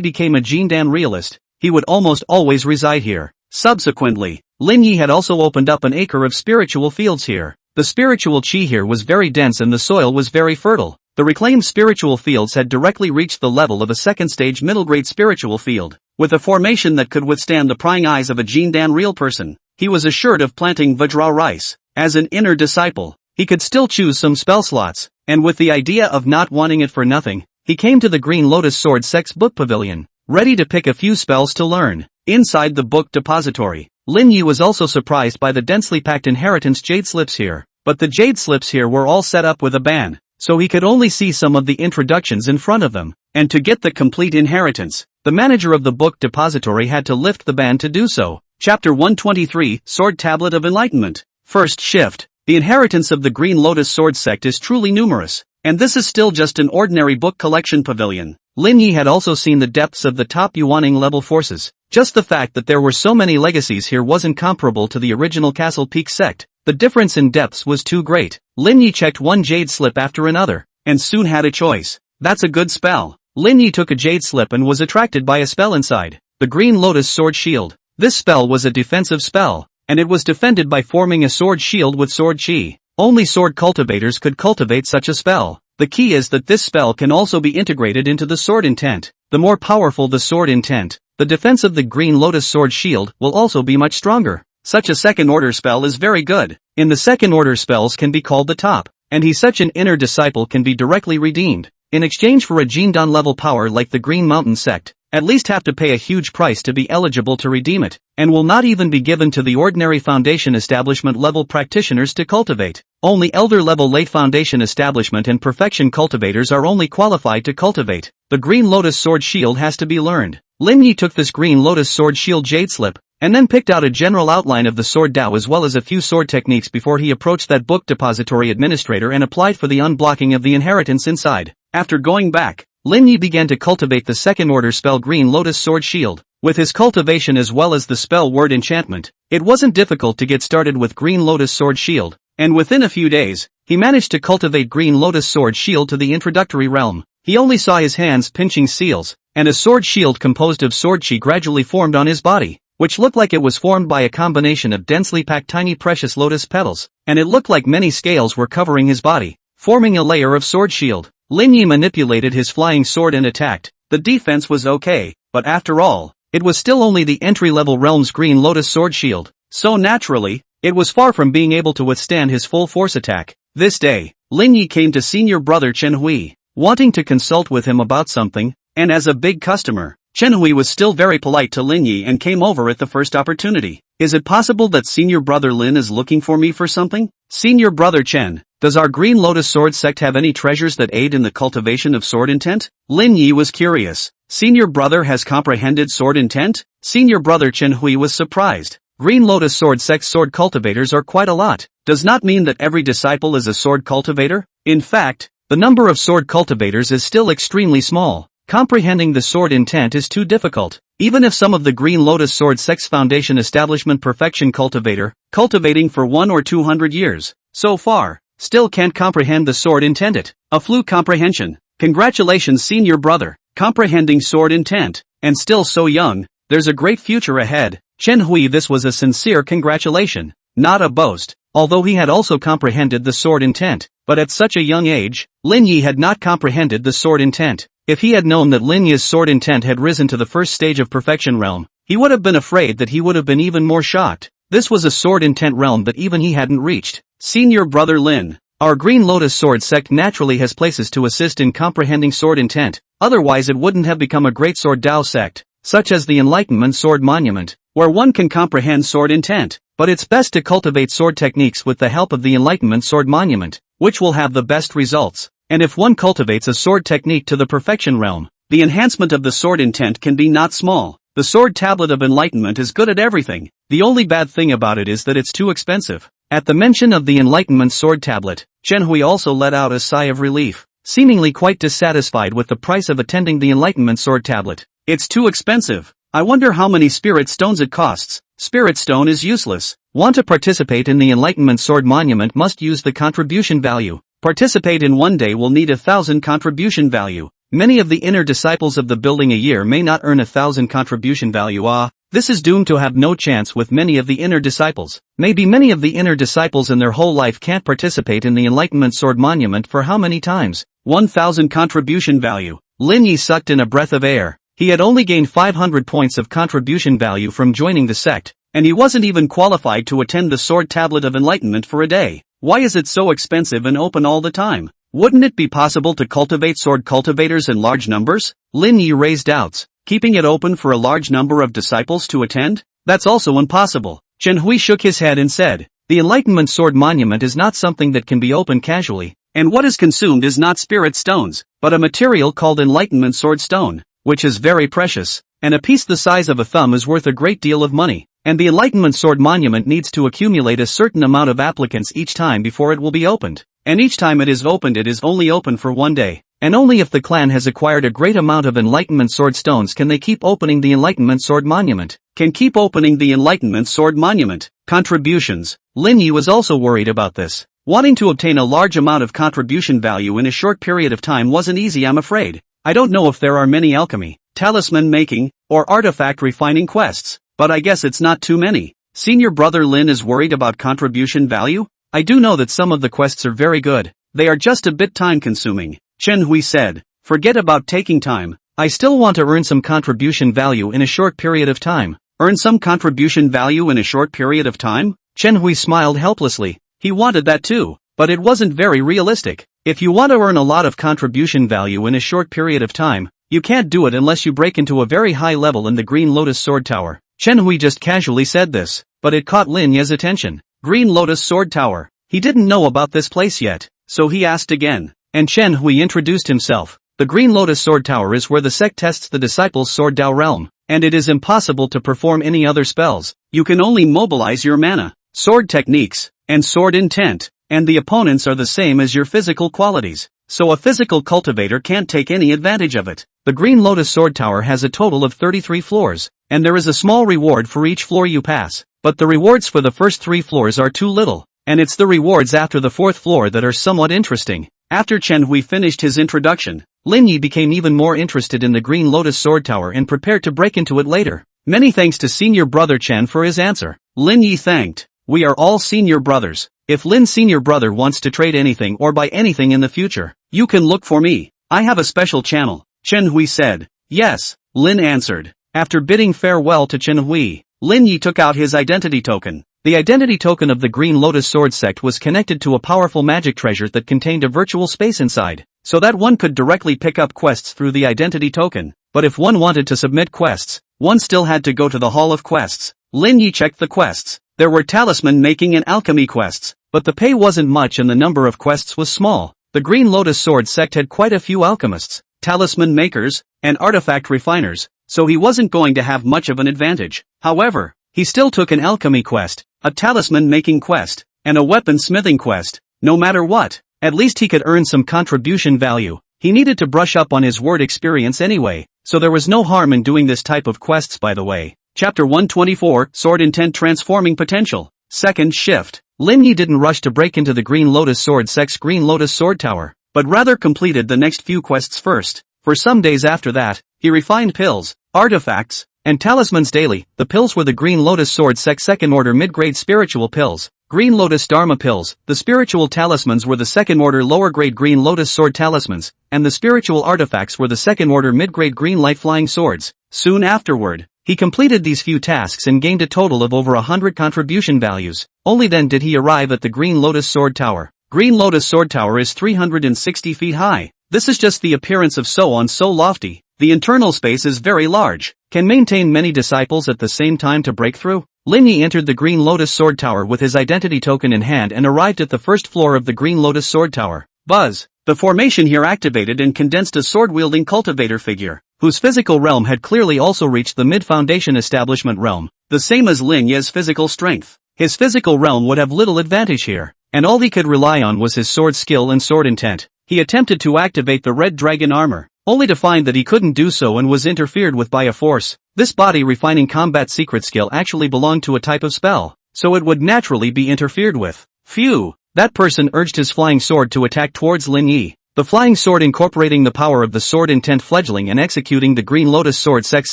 became a Jindan realist, he would almost always reside here. Subsequently, Lin Yi had also opened up an acre of spiritual fields here. The spiritual chi here was very dense and the soil was very fertile. The reclaimed spiritual fields had directly reached the level of a second-stage middle-grade spiritual field, with a formation that could withstand the prying eyes of a Jindan real person. He was assured of planting Vajra rice. As an inner disciple, he could still choose some spell slots, and with the idea of not wanting it for nothing, he came to the Green Lotus Sword Sect's book pavilion, ready to pick a few spells to learn. Inside the book depository, Lin Yi was also surprised by the densely packed inheritance jade slips here, but the jade slips here were all set up with a ban, so he could only see some of the introductions in front of them, and to get the complete inheritance, the manager of the book depository had to lift the ban to do so. Chapter 123, Sword Tablet of Enlightenment. First shift. The inheritance of the Green Lotus Sword Sect is truly numerous, and this is still just an ordinary book collection pavilion. Lin Yi had also seen the depths of the top Yuaning level forces. Just the fact that there were so many legacies here wasn't comparable to the original Castle Peak sect. The difference in depths was too great. Lin Yi checked one jade slip after another, and soon had a choice. That's a good spell. Lin Yi took a jade slip and was attracted by a spell inside. The Green Lotus Sword Shield. This spell was a defensive spell, and it was defended by forming a sword shield with sword chi. Only sword cultivators could cultivate such a spell. The key is that this spell can also be integrated into the sword intent. The more powerful the sword intent, the defense of the Green Lotus Sword Shield will also be much stronger. Such a second-order spell is very good. In the second-order spells can be called the top, and such an inner disciple can be directly redeemed. In exchange for a Jindan-level power like the Green Mountain Sect, at least have to pay a huge price to be eligible to redeem it, and will not even be given to the ordinary Foundation Establishment level practitioners to cultivate. Only Elder level late Foundation Establishment and Perfection cultivators are only qualified to cultivate. The Green Lotus Sword Shield has to be learned. Lin Yi took this Green Lotus Sword Shield jade slip, and then picked out a general outline of the sword Dao as well as a few sword techniques before he approached that book depository administrator and applied for the unblocking of the inheritance inside. After going back, Lin Yi began to cultivate the second-order spell Green Lotus Sword Shield. With his cultivation as well as the spell word enchantment, it wasn't difficult to get started with Green Lotus Sword Shield, and within a few days, he managed to cultivate Green Lotus Sword Shield to the introductory realm. He only saw his hands pinching seals, and a sword shield composed of sword chi gradually formed on his body, which looked like it was formed by a combination of densely packed tiny precious lotus petals, and it looked like many scales were covering his body, forming a layer of sword shield. Lin Yi manipulated his flying sword and attacked. The defense was okay, but after all, it was still only the entry-level realm's Green Lotus Sword Shield, so naturally, it was far from being able to withstand his full force attack. This day, Lin Yi came to senior brother Chen Hui, wanting to consult with him about something, and as a big customer, Chen Hui was still very polite to Lin Yi and came over at the first opportunity. Is it possible that senior brother Lin is looking for me for something? Senior brother Chen, does our Green Lotus Sword Sect have any treasures that aid in the cultivation of sword intent? Lin Yi was curious. Senior brother has comprehended sword intent? Senior brother Chen Hui was surprised. Green Lotus Sword Sect sword cultivators are quite a lot. Does not mean that every disciple is a sword cultivator. In fact, the number of sword cultivators is still extremely small. Comprehending the sword intent is too difficult. Even if some of the Green Lotus Sword Sect's Foundation Establishment Perfection cultivator, cultivating for 1 or 200 years, so far, still can't comprehend the sword intent. A fluke comprehension. Congratulations senior brother, comprehending sword intent, and still so young, there's a great future ahead. Chen Hui, this was a sincere congratulation, not a boast, although he had also comprehended the sword intent, but at such a young age, Lin Yi had not comprehended the sword intent. If he had known that Lin Yi's sword intent had risen to the first stage of perfection realm, he would have been afraid that he would have been even more shocked. This was a sword intent realm that even he hadn't reached. Senior brother Lin, our Green Lotus Sword Sect naturally has places to assist in comprehending sword intent, otherwise it wouldn't have become a great sword Dao sect, such as the Enlightenment Sword Monument, where one can comprehend sword intent, but it's best to cultivate sword techniques with the help of the Enlightenment Sword Monument, which will have the best results. And if one cultivates a sword technique to the perfection realm, the enhancement of the sword intent can be not small. The sword tablet of enlightenment is good at everything. The only bad thing about it is that it's too expensive. At the mention of the enlightenment sword tablet, Chen Hui also let out a sigh of relief, seemingly quite dissatisfied with the price of attending the enlightenment sword tablet. It's too expensive. I wonder how many spirit stones it costs. Spirit stone is useless. Want to participate in the enlightenment sword monument must use the contribution value. Participate in one day will need 1,000 contribution value. Many of the inner disciples of the building a year may not earn 1,000 contribution value. This is doomed to have no chance with many of the inner disciples. Maybe many of the inner disciples in their whole life can't participate in the Enlightenment Sword Monument for how many times? 1,000 contribution value. Lin Yi sucked in a breath of air. He had only gained 500 points of contribution value from joining the sect, and he wasn't even qualified to attend the Sword Tablet of Enlightenment for a day. Why is it so expensive and open all the time? Wouldn't it be possible to cultivate sword cultivators in large numbers? Lin Yi raised doubts. Keeping it open for a large number of disciples to attend? That's also impossible. Chen Hui shook his head and said, the Enlightenment Sword Monument is not something that can be opened casually, and what is consumed is not spirit stones, but a material called Enlightenment Sword Stone, which is very precious, and a piece the size of a thumb is worth a great deal of money, and the Enlightenment Sword Monument needs to accumulate a certain amount of applicants each time before it will be opened. And each time it is opened it is only open for 1 day, and only if the clan has acquired a great amount of Enlightenment Sword Stones can they keep opening the Enlightenment Sword Monument. Can keep opening the Enlightenment Sword Monument. Contributions. Lin Yi was also worried about this. Wanting to obtain a large amount of contribution value in a short period of time wasn't easy, I'm afraid. I don't know if there are many alchemy, talisman making, or artifact refining quests, but I guess it's not too many. Senior brother Lin is worried about contribution value? I do know that some of the quests are very good. They are just a bit time consuming. Chen Hui said, forget about taking time. I still want to earn some contribution value in a short period of time. Earn some contribution value in a short period of time? Chen Hui smiled helplessly. He wanted that too, but it wasn't very realistic. If you want to earn a lot of contribution value in a short period of time, you can't do it unless you break into a very high level in the Green Lotus Sword Tower. Chen Hui just casually said this, but it caught Lin Yi's attention. Green Lotus Sword Tower. He didn't know about this place yet, so he asked again. And Chen Hui introduced himself. The Green Lotus Sword Tower is where the sect tests the disciples' sword Dao realm, and it is impossible to perform any other spells. You can only mobilize your mana, sword techniques, and sword intent, and the opponents are the same as your physical qualities, so a physical cultivator can't take any advantage of it. The Green Lotus Sword Tower has a total of 33 floors, and there is a small reward for each floor you pass, but the rewards for the first 3 floors are too little, and it's the rewards after the 4th floor that are somewhat interesting. After Chen Hui finished his introduction, Lin Yi became even more interested in the Green Lotus Sword Tower and prepared to break into it later. Many thanks to senior brother Chen for his answer. Lin Yi thanked. We are all senior brothers. If Lin's senior brother wants to trade anything or buy anything in the future, you can look for me. I have a special channel. Chen Hui said. Yes, Lin answered. After bidding farewell to Chen Hui, Lin Yi took out his identity token. The identity token of the Green Lotus Sword sect was connected to a powerful magic treasure that contained a virtual space inside, so that one could directly pick up quests through the identity token. But if one wanted to submit quests, one still had to go to the Hall of Quests. Lin Yi checked the quests. There were talisman making and alchemy quests, but the pay wasn't much and the number of quests was small. The Green Lotus Sword sect had quite a few alchemists, talisman makers, and artifact refiners, so he wasn't going to have much of an advantage. However, he still took an alchemy quest, a talisman making quest, and a weapon smithing quest. No matter what, at least he could earn some contribution value. He needed to brush up on his word experience anyway, so there was no harm in doing this type of quests, by the way. Chapter 124, Sword Intent Transforming Potential. Second shift. Lin Yi didn't rush to break into the Green Lotus Sword sect's Green Lotus Sword Tower, but rather completed the next few quests first. For some days after that, he refined pills, artifacts, and talismans daily. The pills were the Green Lotus Sword sect's second-order mid-grade spiritual pills, Green Lotus Dharma pills. The spiritual talismans were the second-order lower-grade Green Lotus Sword talismans, and the spiritual artifacts were the second-order mid-grade Green Light Flying Swords. Soon afterward, he completed these few tasks and gained a total of over 100 contribution values. Only then did he arrive at the Green Lotus Sword Tower. Green Lotus Sword Tower is 360 feet high. This is just the appearance of so lofty. The internal space is very large, can maintain many disciples at the same time to break through. Lin Yi entered the Green Lotus Sword Tower with his identity token in hand and arrived at the first floor of the Green Lotus Sword Tower. Buzz! The formation here activated and condensed a sword-wielding cultivator figure, whose physical realm had clearly also reached the mid-foundation establishment realm, the same as Lin Yi's physical strength. His physical realm would have little advantage here, and all he could rely on was his sword skill and sword intent. He attempted to activate the Red Dragon armor, only to find that he couldn't do so and was interfered with by a force. This body refining combat secret skill actually belonged to a type of spell, so it would naturally be interfered with. Phew! That person urged his flying sword to attack towards Lin Yi. The flying sword incorporating the power of the sword intent fledgling and executing the Green Lotus Sword sect's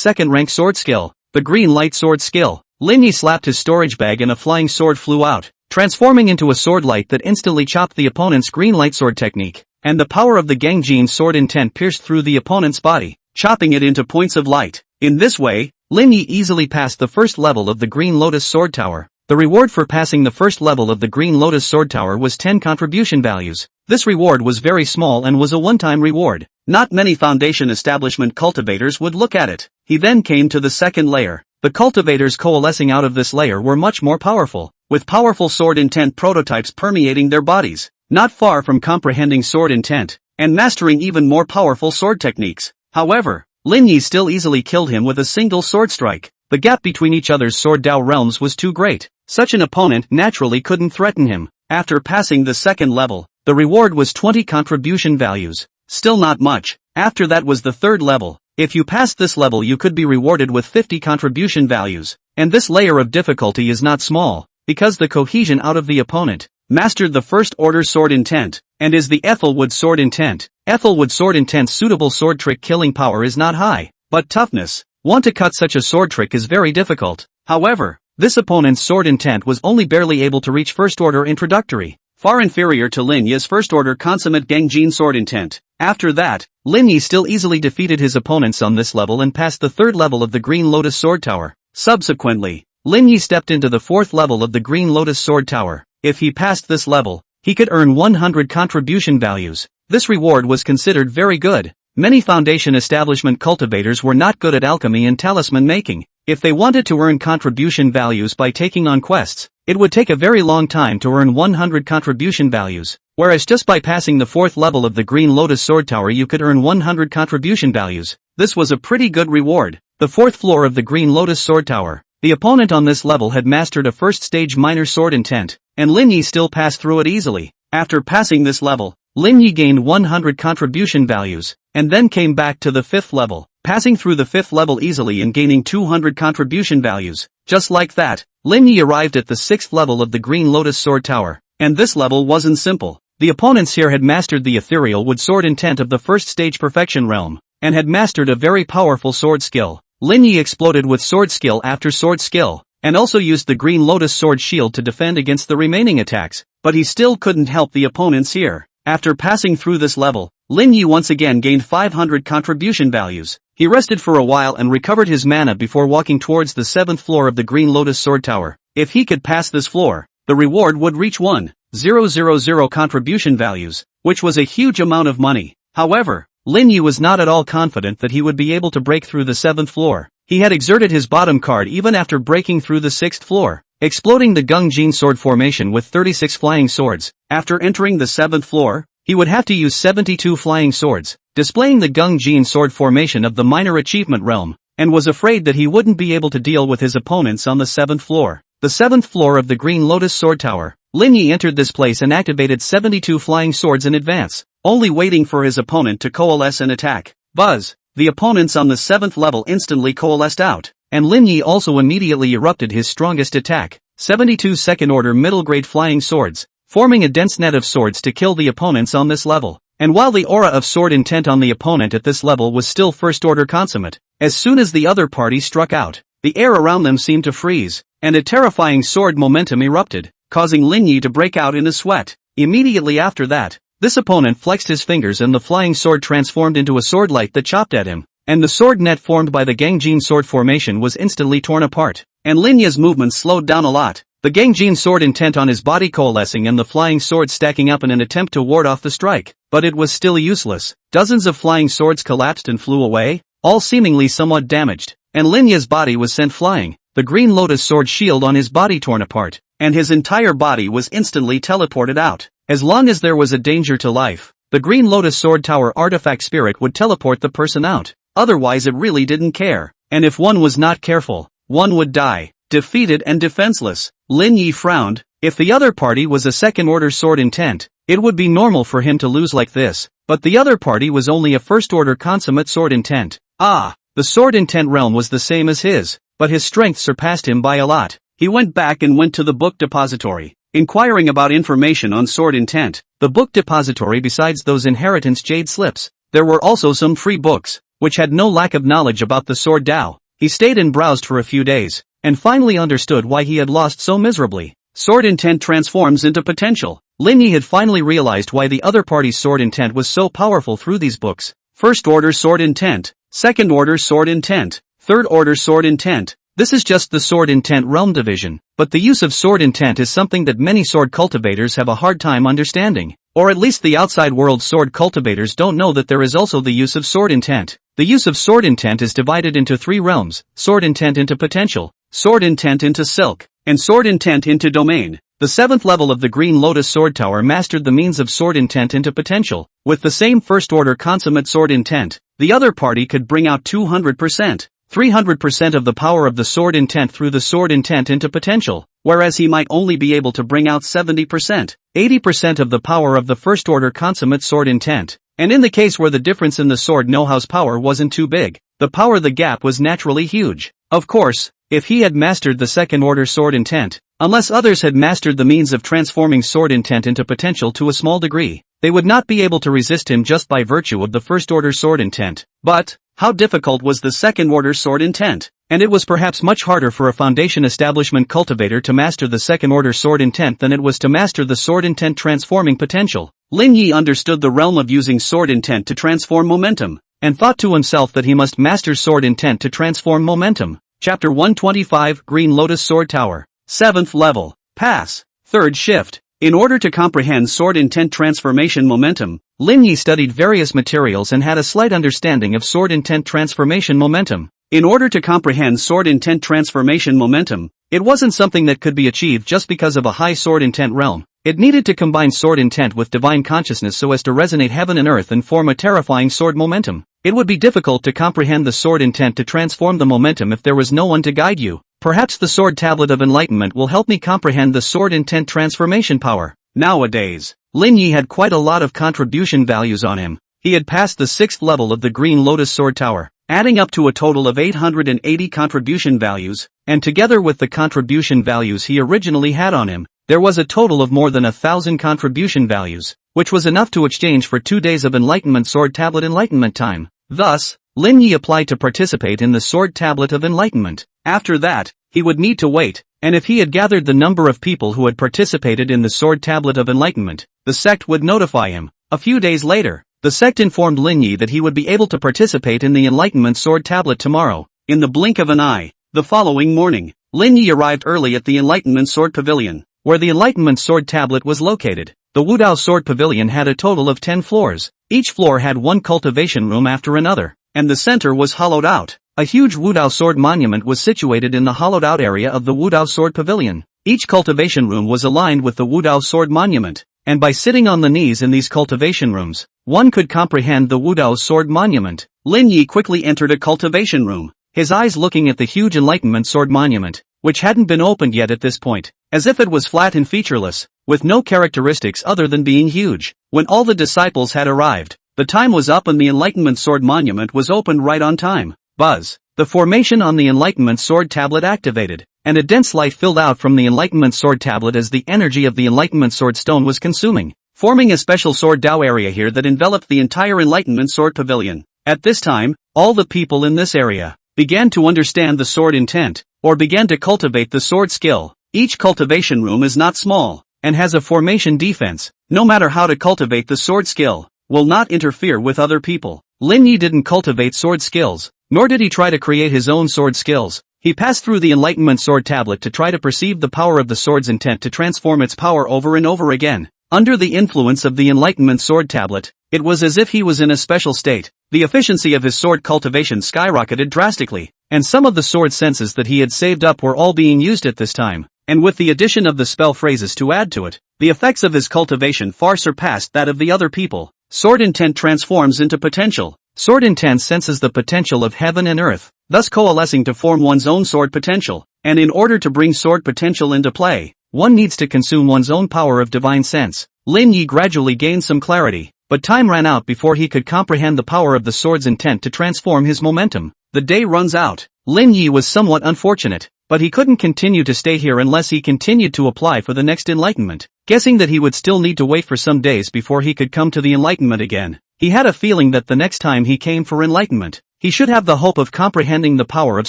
second-rank sword skill, the Green Light Sword skill. Lin Yi slapped his storage bag and a flying sword flew out, transforming into a sword light that instantly chopped the opponent's Green Light Sword technique, and the power of the Gangjin sword intent pierced through the opponent's body, chopping it into points of light. In this way, Lin Yi easily passed the first level of the Green Lotus Sword Tower. The reward for passing the first level of the Green Lotus Sword Tower was 10 contribution values. This reward was very small and was a one-time reward. Not many foundation establishment cultivators would look at it. He then came to the second layer. The cultivators coalescing out of this layer were much more powerful, with powerful sword intent prototypes permeating their bodies, not far from comprehending sword intent, and mastering even more powerful sword techniques. However, Lin Yi still easily killed him with a single sword strike. The gap between each other's sword Dao realms was too great. Such an opponent naturally couldn't threaten him. After passing the second level, the reward was 20 contribution values. Still not much. After that was the third level. If you passed this level you could be rewarded with 50 contribution values. And this layer of difficulty is not small, because the cohesion out of the opponent mastered the first order sword intent, and is the Ethelwood sword intent. Ethelwood sword intent's suitable sword trick killing power is not high, but toughness. Want to cut such a sword trick is very difficult. However, this opponent's sword intent was only barely able to reach first order introductory, far inferior to Lin Yi's first order consummate Gangjin sword intent. After that, Lin Yi still easily defeated his opponents on this level and passed the third level of the Green Lotus Sword Tower. Subsequently, Lin Yi stepped into the fourth level of the Green Lotus Sword Tower. If he passed this level, he could earn 100 contribution values. This reward was considered very good. Many foundation establishment cultivators were not good at alchemy and talisman making. If they wanted to earn contribution values by taking on quests, it would take a very long time to earn 100 contribution values, whereas just by passing the fourth level of the Green Lotus Sword Tower you could earn 100 contribution values. This was a pretty good reward. The fourth floor of the Green Lotus Sword Tower. The opponent on this level had mastered a first stage minor sword intent, and Lin Yi still passed through it easily. After passing this level, Lin Yi gained 100 contribution values, and then came back to the fifth level, passing through the fifth level easily and gaining 200 contribution values. Just like that, Lin Yi arrived at the sixth level of the Green Lotus Sword Tower, and this level wasn't simple. The opponents here had mastered the ethereal wood sword intent of the first stage perfection realm, and had mastered a very powerful sword skill. Lin Yi exploded with sword skill after sword skill, and also used the Green Lotus Sword Shield to defend against the remaining attacks, but he still couldn't help the opponents here. After passing through this level, Lin Yi once again gained 500 contribution values. He rested for a while and recovered his mana before walking towards the seventh floor of the Green Lotus Sword Tower. If he could pass this floor, the reward would reach 1,000 contribution values, which was a huge amount of money. However, Lin Yi was not at all confident that he would be able to break through the seventh floor. He had exerted his bottom card even after breaking through the sixth floor, exploding the Gungjin sword formation with 36 flying swords. After entering the seventh floor, he would have to use 72 flying swords, displaying the Gungjin sword formation of the minor achievement realm, and was afraid that he wouldn't be able to deal with his opponents on the seventh floor. The seventh floor of the Green Lotus Sword Tower. Lin Yi entered this place and activated 72 flying swords in advance, only waiting for his opponent to coalesce and attack. Buzz! The opponents on the seventh level instantly coalesced out, and Lin Yi also immediately erupted his strongest attack, 72 second-order middle-grade flying swords, forming a dense net of swords to kill the opponents on this level. And while the aura of sword intent on the opponent at this level was still first-order consummate, as soon as the other party struck out, the air around them seemed to freeze, and a terrifying sword momentum erupted, causing Lin Yi to break out in a sweat. Immediately after that, this opponent flexed his fingers and the flying sword transformed into a sword light that chopped at him, and the sword net formed by the Gangjin sword formation was instantly torn apart, and Lin Yi's movements slowed down a lot. The Gangjin sword intent on his body coalescing and the flying sword stacking up in an attempt to ward off the strike, but it was still useless. Dozens of flying swords collapsed and flew away, all seemingly somewhat damaged, and Lin Yi's body was sent flying, the Green Lotus sword shield on his body torn apart, and his entire body was instantly teleported out. As long as there was a danger to life, the Green Lotus Sword Tower artifact spirit would teleport the person out. Otherwise it really didn't care, and if one was not careful, one would die, defeated and defenseless. Lin Yi frowned. If the other party was a second-order sword intent, it would be normal for him to lose like this, but the other party was only a first-order consummate sword intent. The sword intent realm was the same as his, but his strength surpassed him by a lot. He went back and went to the book depository, inquiring about information on sword intent. The book depository, besides those inheritance jade slips, there were also some free books, which had no lack of knowledge about the sword Dao. He stayed and browsed for a few days, and finally understood why he had lost so miserably. Sword intent transforms into potential. Lin Yi had finally realized why the other party's sword intent was so powerful through these books. First order sword intent, second order sword intent, third order sword intent. This is just the sword intent realm division, but the use of sword intent is something that many sword cultivators have a hard time understanding. Or at least the outside world sword cultivators don't know that there is also the use of sword intent. The use of sword intent is divided into 3 realms: sword intent into potential, sword intent into silk, and sword intent into domain. The 7th level of the Green Lotus Sword Tower mastered the means of sword intent into potential. With the same first order consummate sword intent, the other party could bring out 200%, 300% of the power of the sword intent through the sword intent into potential, whereas he might only be able to bring out 70%, 80% of the power of the first order consummate sword intent. And in the case where the difference in the sword know-how's power wasn't too big, the gap was naturally huge. Of course, if he had mastered the second order sword intent, unless others had mastered the means of transforming sword intent into potential to a small degree, they would not be able to resist him just by virtue of the first order sword intent. But how difficult was the second order sword intent? And it was perhaps much harder for a foundation establishment cultivator to master the second order sword intent than it was to master the sword intent transforming potential. Lin Yi understood the realm of using sword intent to transform momentum, and thought to himself that he must master sword intent to transform momentum. Chapter 125, Green Lotus Sword Tower. 7th level. Pass. 3rd shift. In order to comprehend sword intent transformation momentum, Lin Yi studied various materials and had a slight understanding of sword intent transformation momentum. In order to comprehend sword intent transformation momentum, it wasn't something that could be achieved just because of a high sword intent realm. It needed to combine sword intent with divine consciousness so as to resonate heaven and earth and form a terrifying sword momentum. It would be difficult to comprehend the sword intent to transform the momentum if there was no one to guide you. Perhaps the sword tablet of enlightenment will help me comprehend the sword intent transformation power. Nowadays, Lin Yi had quite a lot of contribution values on him. He had passed the 6th level of the Green Lotus Sword Tower, adding up to a total of 880 contribution values, and together with the contribution values he originally had on him, there was a total of more than 1,000 contribution values, which was enough to exchange for 2 days of Enlightenment Sword Tablet Enlightenment time. Thus, Lin Yi applied to participate in the Sword Tablet of Enlightenment. After that, he would need to wait, and if he had gathered the number of people who had participated in the Sword Tablet of Enlightenment, the sect would notify him. A few days later, the sect informed Lin Yi that he would be able to participate in the Enlightenment Sword Tablet tomorrow. In the blink of an eye, the following morning, Lin Yi arrived early at the Enlightenment Sword Pavilion, where the Enlightenment Sword Tablet was located. The Wudao Sword Pavilion had a total of 10 floors. Each floor had one cultivation room after another, and the center was hollowed out. A huge Wudao Sword monument was situated in the hollowed-out area of the Wudao Sword Pavilion. Each cultivation room was aligned with the Wudao Sword monument, and by sitting on the knees in these cultivation rooms, one could comprehend the Wudao Sword monument. Lin Yi quickly entered a cultivation room, his eyes looking at the huge Enlightenment Sword monument, which hadn't been opened yet at this point, as if it was flat and featureless, with no characteristics other than being huge. When all the disciples had arrived, the time was up and the Enlightenment Sword monument was opened right on time. Buzz. The formation on the Enlightenment Sword Tablet activated, and a dense light filled out from the Enlightenment Sword Tablet as the energy of the Enlightenment Sword Stone was consuming, forming a special Sword Dao area here that enveloped the entire Enlightenment Sword Pavilion. At this time, all the people in this area began to understand the sword intent, or began to cultivate the sword skill. Each cultivation room is not small, and has a formation defense. No matter how to cultivate the sword skill, will not interfere with other people. Lin Yi didn't cultivate sword skills, nor did he try to create his own sword skills. He passed through the Enlightenment Sword Tablet to try to perceive the power of the sword's intent to transform its power over and over again. Under the influence of the Enlightenment Sword Tablet, it was as if he was in a special state. The efficiency of his sword cultivation skyrocketed drastically, and some of the sword senses that he had saved up were all being used at this time. And with the addition of the spell phrases to add to it, the effects of his cultivation far surpassed that of the other people. Sword intent transforms into potential. Sword intent senses the potential of heaven and earth, thus coalescing to form one's own sword potential. And in order to bring sword potential into play, one needs to consume one's own power of divine sense. Lin Yi gradually gained some clarity, but time ran out before he could comprehend the power of the sword's intent to transform his momentum. The day runs out. Lin Yi was somewhat unfortunate, but he couldn't continue to stay here unless he continued to apply for the next enlightenment. Guessing that he would still need to wait for some days before he could come to the enlightenment again, he had a feeling that the next time he came for enlightenment, he should have the hope of comprehending the power of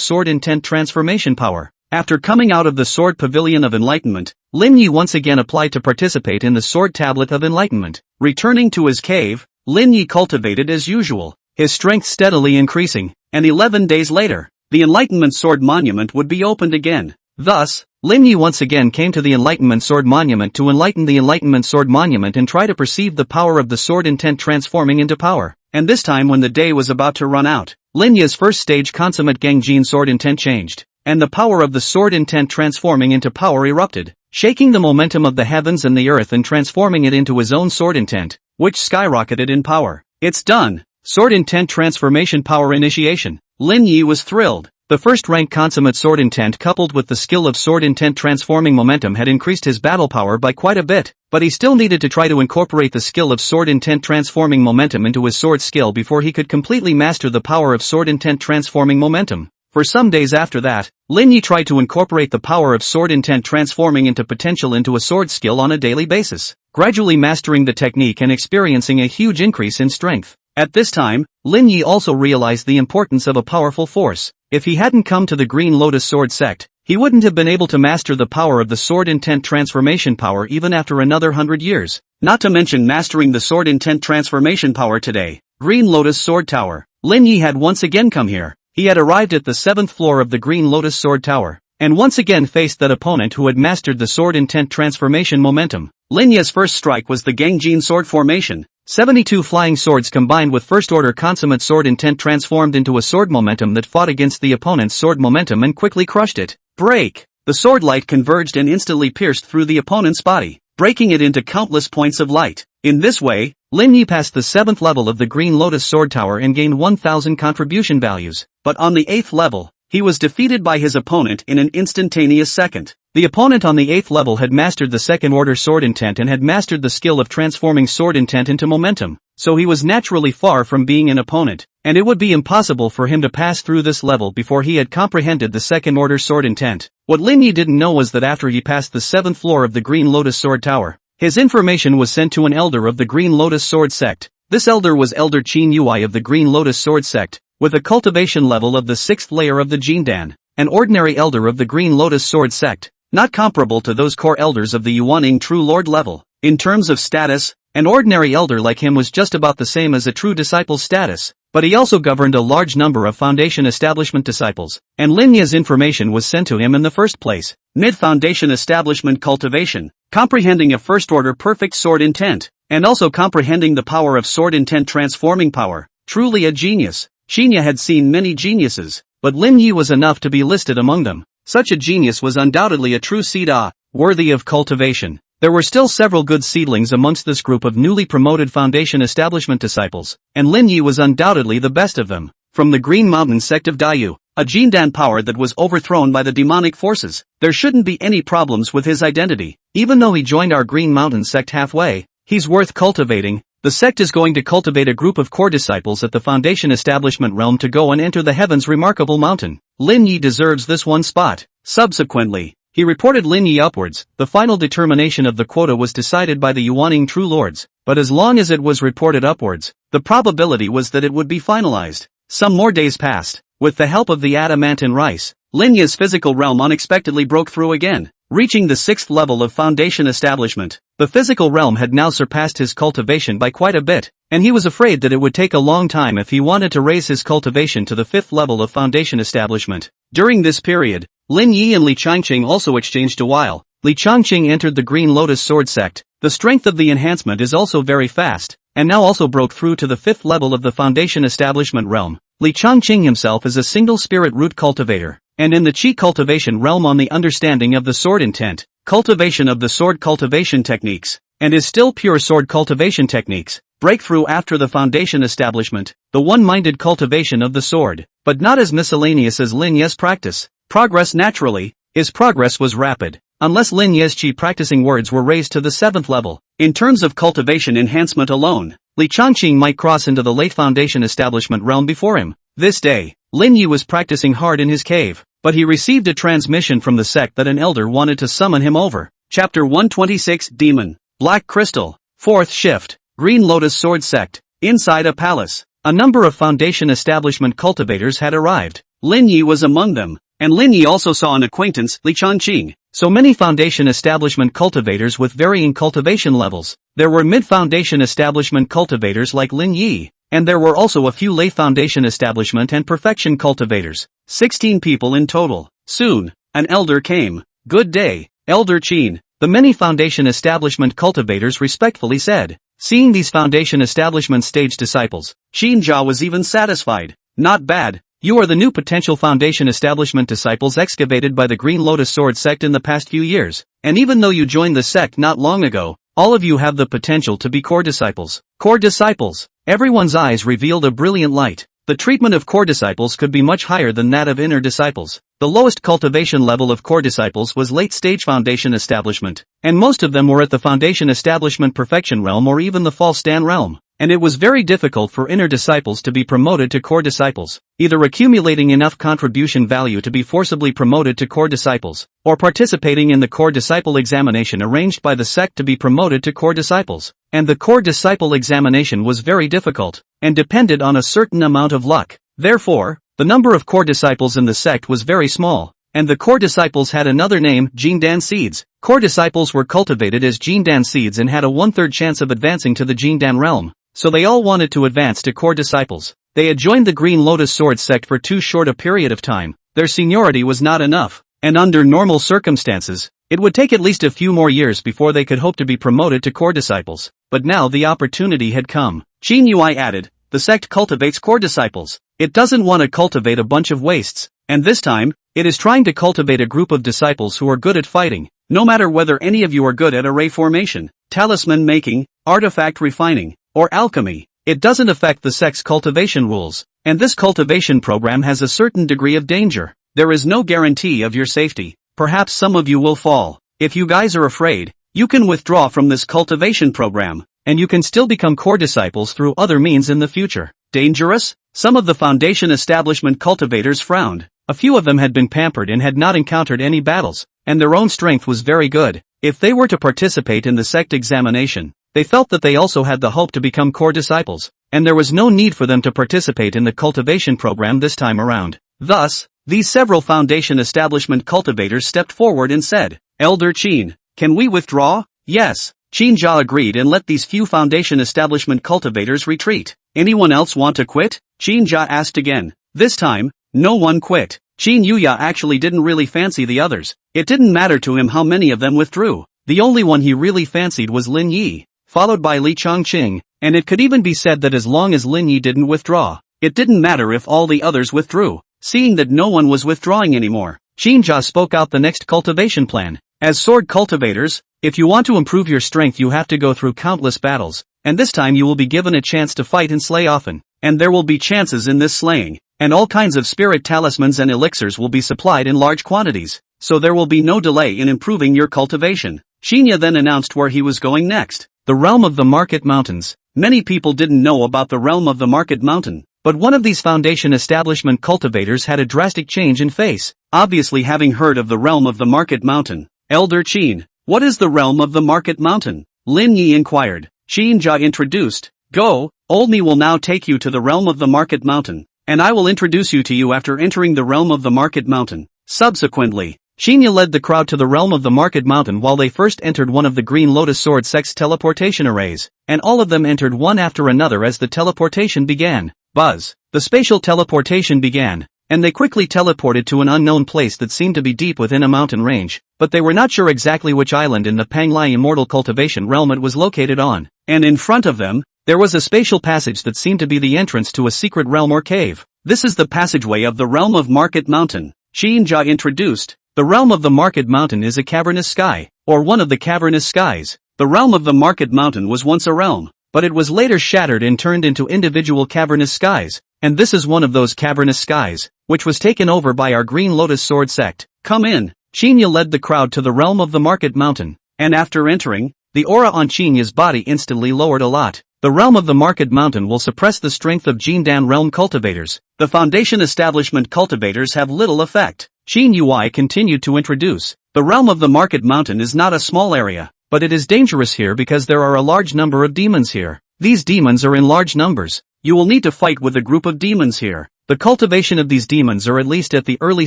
sword intent transformation power. After coming out of the Sword Pavilion of Enlightenment, Lin Yi once again applied to participate in the Sword Tablet of Enlightenment. Returning to his cave, Lin Yi cultivated as usual, his strength steadily increasing, and 11 days later, the Enlightenment Sword Monument would be opened again. Thus, Lin Yi once again came to the Enlightenment Sword Monument to enlighten the Enlightenment Sword Monument and try to perceive the power of the sword intent transforming into power. And this time when the day was about to run out, Lin Yi's first stage consummate Gangjin sword intent changed, and the power of the sword intent transforming into power erupted, shaking the momentum of the heavens and the earth and transforming it into his own sword intent, which skyrocketed in power. It's done! Sword intent transformation power initiation. Lin Yi was thrilled. The first rank consummate sword intent coupled with the skill of sword intent transforming momentum had increased his battle power by quite a bit, but he still needed to try to incorporate the skill of sword intent transforming momentum into his sword skill before he could completely master the power of sword intent transforming momentum. For some days after that, Lin Yi tried to incorporate the power of sword intent transforming into potential into a sword skill on a daily basis, gradually mastering the technique and experiencing a huge increase in strength. At this time, Lin Yi also realized the importance of a powerful force. If he hadn't come to the Green Lotus Sword sect, he wouldn't have been able to master the power of the sword intent transformation power even after another 100 years. Not to mention mastering the sword intent transformation power today. Green Lotus Sword Tower. Lin Yi had once again come here. He had arrived at the 7th floor of the Green Lotus Sword Tower, and once again faced that opponent who had mastered the sword intent transformation momentum. Lin Yi's first strike was the Gangjin sword formation. 72 flying swords combined with first-order consummate sword intent transformed into a sword momentum that fought against the opponent's sword momentum and quickly crushed it. Break! The sword light converged and instantly pierced through the opponent's body, breaking it into countless points of light. In this way, Lin Yi passed the 7th level of the Green Lotus Sword Tower and gained 1000 contribution values. But on the 8th level, he was defeated by his opponent in an instantaneous second. The opponent on the 8th level had mastered the second-order sword intent and had mastered the skill of transforming sword intent into momentum, so he was naturally far from being an opponent, and it would be impossible for him to pass through this level before he had comprehended the second-order sword intent. What Lin Yi didn't know was that after he passed the 7th floor of the Green Lotus Sword Tower, his information was sent to an elder of the Green Lotus Sword sect. This elder was Elder Qin Yui of the Green Lotus Sword sect, with a cultivation level of the 6th layer of the Jindan, an ordinary elder of the Green Lotus Sword sect, not comparable to those core elders of the Yuaning True Lord level. In terms of status, an ordinary elder like him was just about the same as a true disciple's status, but he also governed a large number of Foundation Establishment disciples, and Lin Yi's information was sent to him in the first place. Mid-Foundation Establishment cultivation, comprehending a first-order perfect sword intent, and also comprehending the power of sword intent transforming power. Truly a genius. Xinya had seen many geniuses, but Lin Yi was enough to be listed among them. Such a genius was undoubtedly a true seed worthy of cultivation. There were still several good seedlings amongst this group of newly promoted Foundation Establishment disciples, and Lin Yi was undoubtedly the best of them. From the Green Mountain sect of Dayu, a Jindan power that was overthrown by the demonic forces, there shouldn't be any problems with his identity. Even though he joined our Green Mountain sect halfway, he's worth cultivating. The sect is going to cultivate a group of core disciples at the Foundation Establishment realm to go and enter the heavens remarkable mountain. Lin Yi deserves this one spot. Subsequently, he reported Lin Yi upwards. The final determination of the quota was decided by the Yuaning True Lords, but as long as it was reported upwards, the probability was that it would be finalized. Some more days passed. With the help of the adamantine rice, Lin Yi's physical realm unexpectedly broke through again, reaching the 6th level of Foundation Establishment. The physical realm had now surpassed his cultivation by quite a bit, and he was afraid that it would take a long time if he wanted to raise his cultivation to the 5th level of Foundation Establishment. During this period, Lin Yi and Li Changqing also exchanged a while. Li Changqing entered the Green Lotus Sword sect. The strength of the enhancement is also very fast, and now also broke through to the 5th level of the Foundation Establishment realm. Li Changqing himself is a single spirit root cultivator, and in the Qi cultivation realm on the understanding of the sword intent, cultivation of the sword cultivation techniques, and is still pure sword cultivation techniques. Breakthrough after the Foundation Establishment, the one-minded cultivation of the sword, but not as miscellaneous as Lin Yi's practice. Progress naturally, his progress was rapid, unless Lin Yi's Qi practicing words were raised to the 7th level. In terms of cultivation enhancement alone, Li Changqing might cross into the late Foundation Establishment realm before him. This day, Lin Yi was practicing hard in his cave, but he received a transmission from the sect that an elder wanted to summon him over. Chapter 126 Demon, Black Crystal, 4th Shift, Green Lotus Sword Sect. Inside a palace, a number of Foundation Establishment cultivators had arrived. Lin Yi was among them, and Lin Yi also saw an acquaintance, Li Changqing. So many Foundation Establishment cultivators with varying cultivation levels. There were mid-Foundation Establishment cultivators like Lin Yi, and there were also a few lay foundation establishment and perfection cultivators, 16 people in total. Soon, an elder came. "Good day, Elder Chin," the many foundation establishment cultivators respectfully said. Seeing these foundation establishment stage disciples, Xinjia was even satisfied. "Not bad. You are the new potential foundation establishment disciples excavated by the Green Lotus Sword sect in the past few years, and even though you joined the sect not long ago, all of you have the potential to be core disciples." Core disciples. Everyone's eyes revealed a brilliant light. The treatment of core disciples could be much higher than that of inner disciples. The lowest cultivation level of core disciples was late-stage foundation establishment, and most of them were at the foundation establishment perfection realm or even the false Dan realm, and it was very difficult for inner disciples to be promoted to core disciples, either accumulating enough contribution value to be forcibly promoted to core disciples, or participating in the core disciple examination arranged by the sect to be promoted to core disciples. And the core disciple examination was very difficult, and depended on a certain amount of luck. Therefore, the number of core disciples in the sect was very small, and the core disciples had another name, Jindan seeds. Core disciples were cultivated as Jindan seeds and had a 1/3 chance of advancing to the Jindan realm, so they all wanted to advance to core disciples. They had joined the Green Lotus Sword sect for too short a period of time. Their seniority was not enough, and under normal circumstances, it would take at least a few more years before they could hope to be promoted to core disciples. But now the opportunity had come. Qin Yui added, "The sect cultivates core disciples. It doesn't want to cultivate a bunch of wastes, and this time, it is trying to cultivate a group of disciples who are good at fighting. No matter whether any of you are good at array formation, talisman making, artifact refining, or alchemy, it doesn't affect the sect's cultivation rules, and this cultivation program has a certain degree of danger. There is no guarantee of your safety. Perhaps some of you will fall. If you guys are afraid, you can withdraw from this cultivation program, and you can still become core disciples through other means in the future." Dangerous? Some of the foundation establishment cultivators frowned. A few of them had been pampered and had not encountered any battles, and their own strength was very good. If they were to participate in the sect examination, they felt that they also had the hope to become core disciples, and there was no need for them to participate in the cultivation program this time around. Thus, these several foundation establishment cultivators stepped forward and said, "Elder Qin, can we withdraw?" "Yes." Qin Jia agreed and let these few foundation establishment cultivators retreat. "Anyone else want to quit?" Qin Jia asked again. This time, no one quit. Qin Yuya actually didn't really fancy the others. It didn't matter to him how many of them withdrew. The only one he really fancied was Lin Yi, followed by Li Chongqing, and it could even be said that as long as Lin Yi didn't withdraw, it didn't matter if all the others withdrew. Seeing that no one was withdrawing anymore, Qin Jia spoke out the next cultivation plan. "As sword cultivators, if you want to improve your strength you have to go through countless battles, and this time you will be given a chance to fight and slay often, and there will be chances in this slaying, and all kinds of spirit talismans and elixirs will be supplied in large quantities, so there will be no delay in improving your cultivation." Shinya then announced where he was going next. The realm of the Market Mountains. Many people didn't know about the realm of the Market Mountain, but one of these foundation establishment cultivators had a drastic change in face, obviously having heard of the realm of the Market Mountain. "Elder Qin, what is the realm of the Market Mountain?" Lin Yi inquired. Qin Jia introduced. "Go, Old Me will now take you to the realm of the Market Mountain, and I will introduce you to you after entering the realm of the Market Mountain." Subsequently, Shinya led the crowd to the realm of the Market Mountain while they first entered one of the Green Lotus Sword sect's teleportation arrays, and all of them entered one after another as the teleportation began. Buzz. The spatial teleportation began, and they quickly teleported to an unknown place that seemed to be deep within a mountain range, but they were not sure exactly which island in the Panglai Immortal Cultivation realm it was located on, and in front of them, there was a spatial passage that seemed to be the entrance to a secret realm or cave. "This is the passageway of the realm of Market Mountain," Qin Jia introduced. The realm of the Market Mountain is a cavernous sky, or one of the cavernous skies. The realm of the Market Mountain was once a realm, but it was later shattered and turned into individual cavernous skies, and this is one of those cavernous skies, which was taken over by our Green Lotus Sword sect. "Come in." Qinya led the crowd to the realm of the Market Mountain, and after entering, the aura on Qinya's body instantly lowered a lot. The realm of the Market Mountain will suppress the strength of Jindan realm cultivators. The foundation establishment cultivators have little effect. Qin Yui continued to introduce. The realm of the Market Mountain is not a small area, but it is dangerous here because there are a large number of demons here. These demons are in large numbers. You will need to fight with a group of demons here. The cultivation of these demons are at least at the early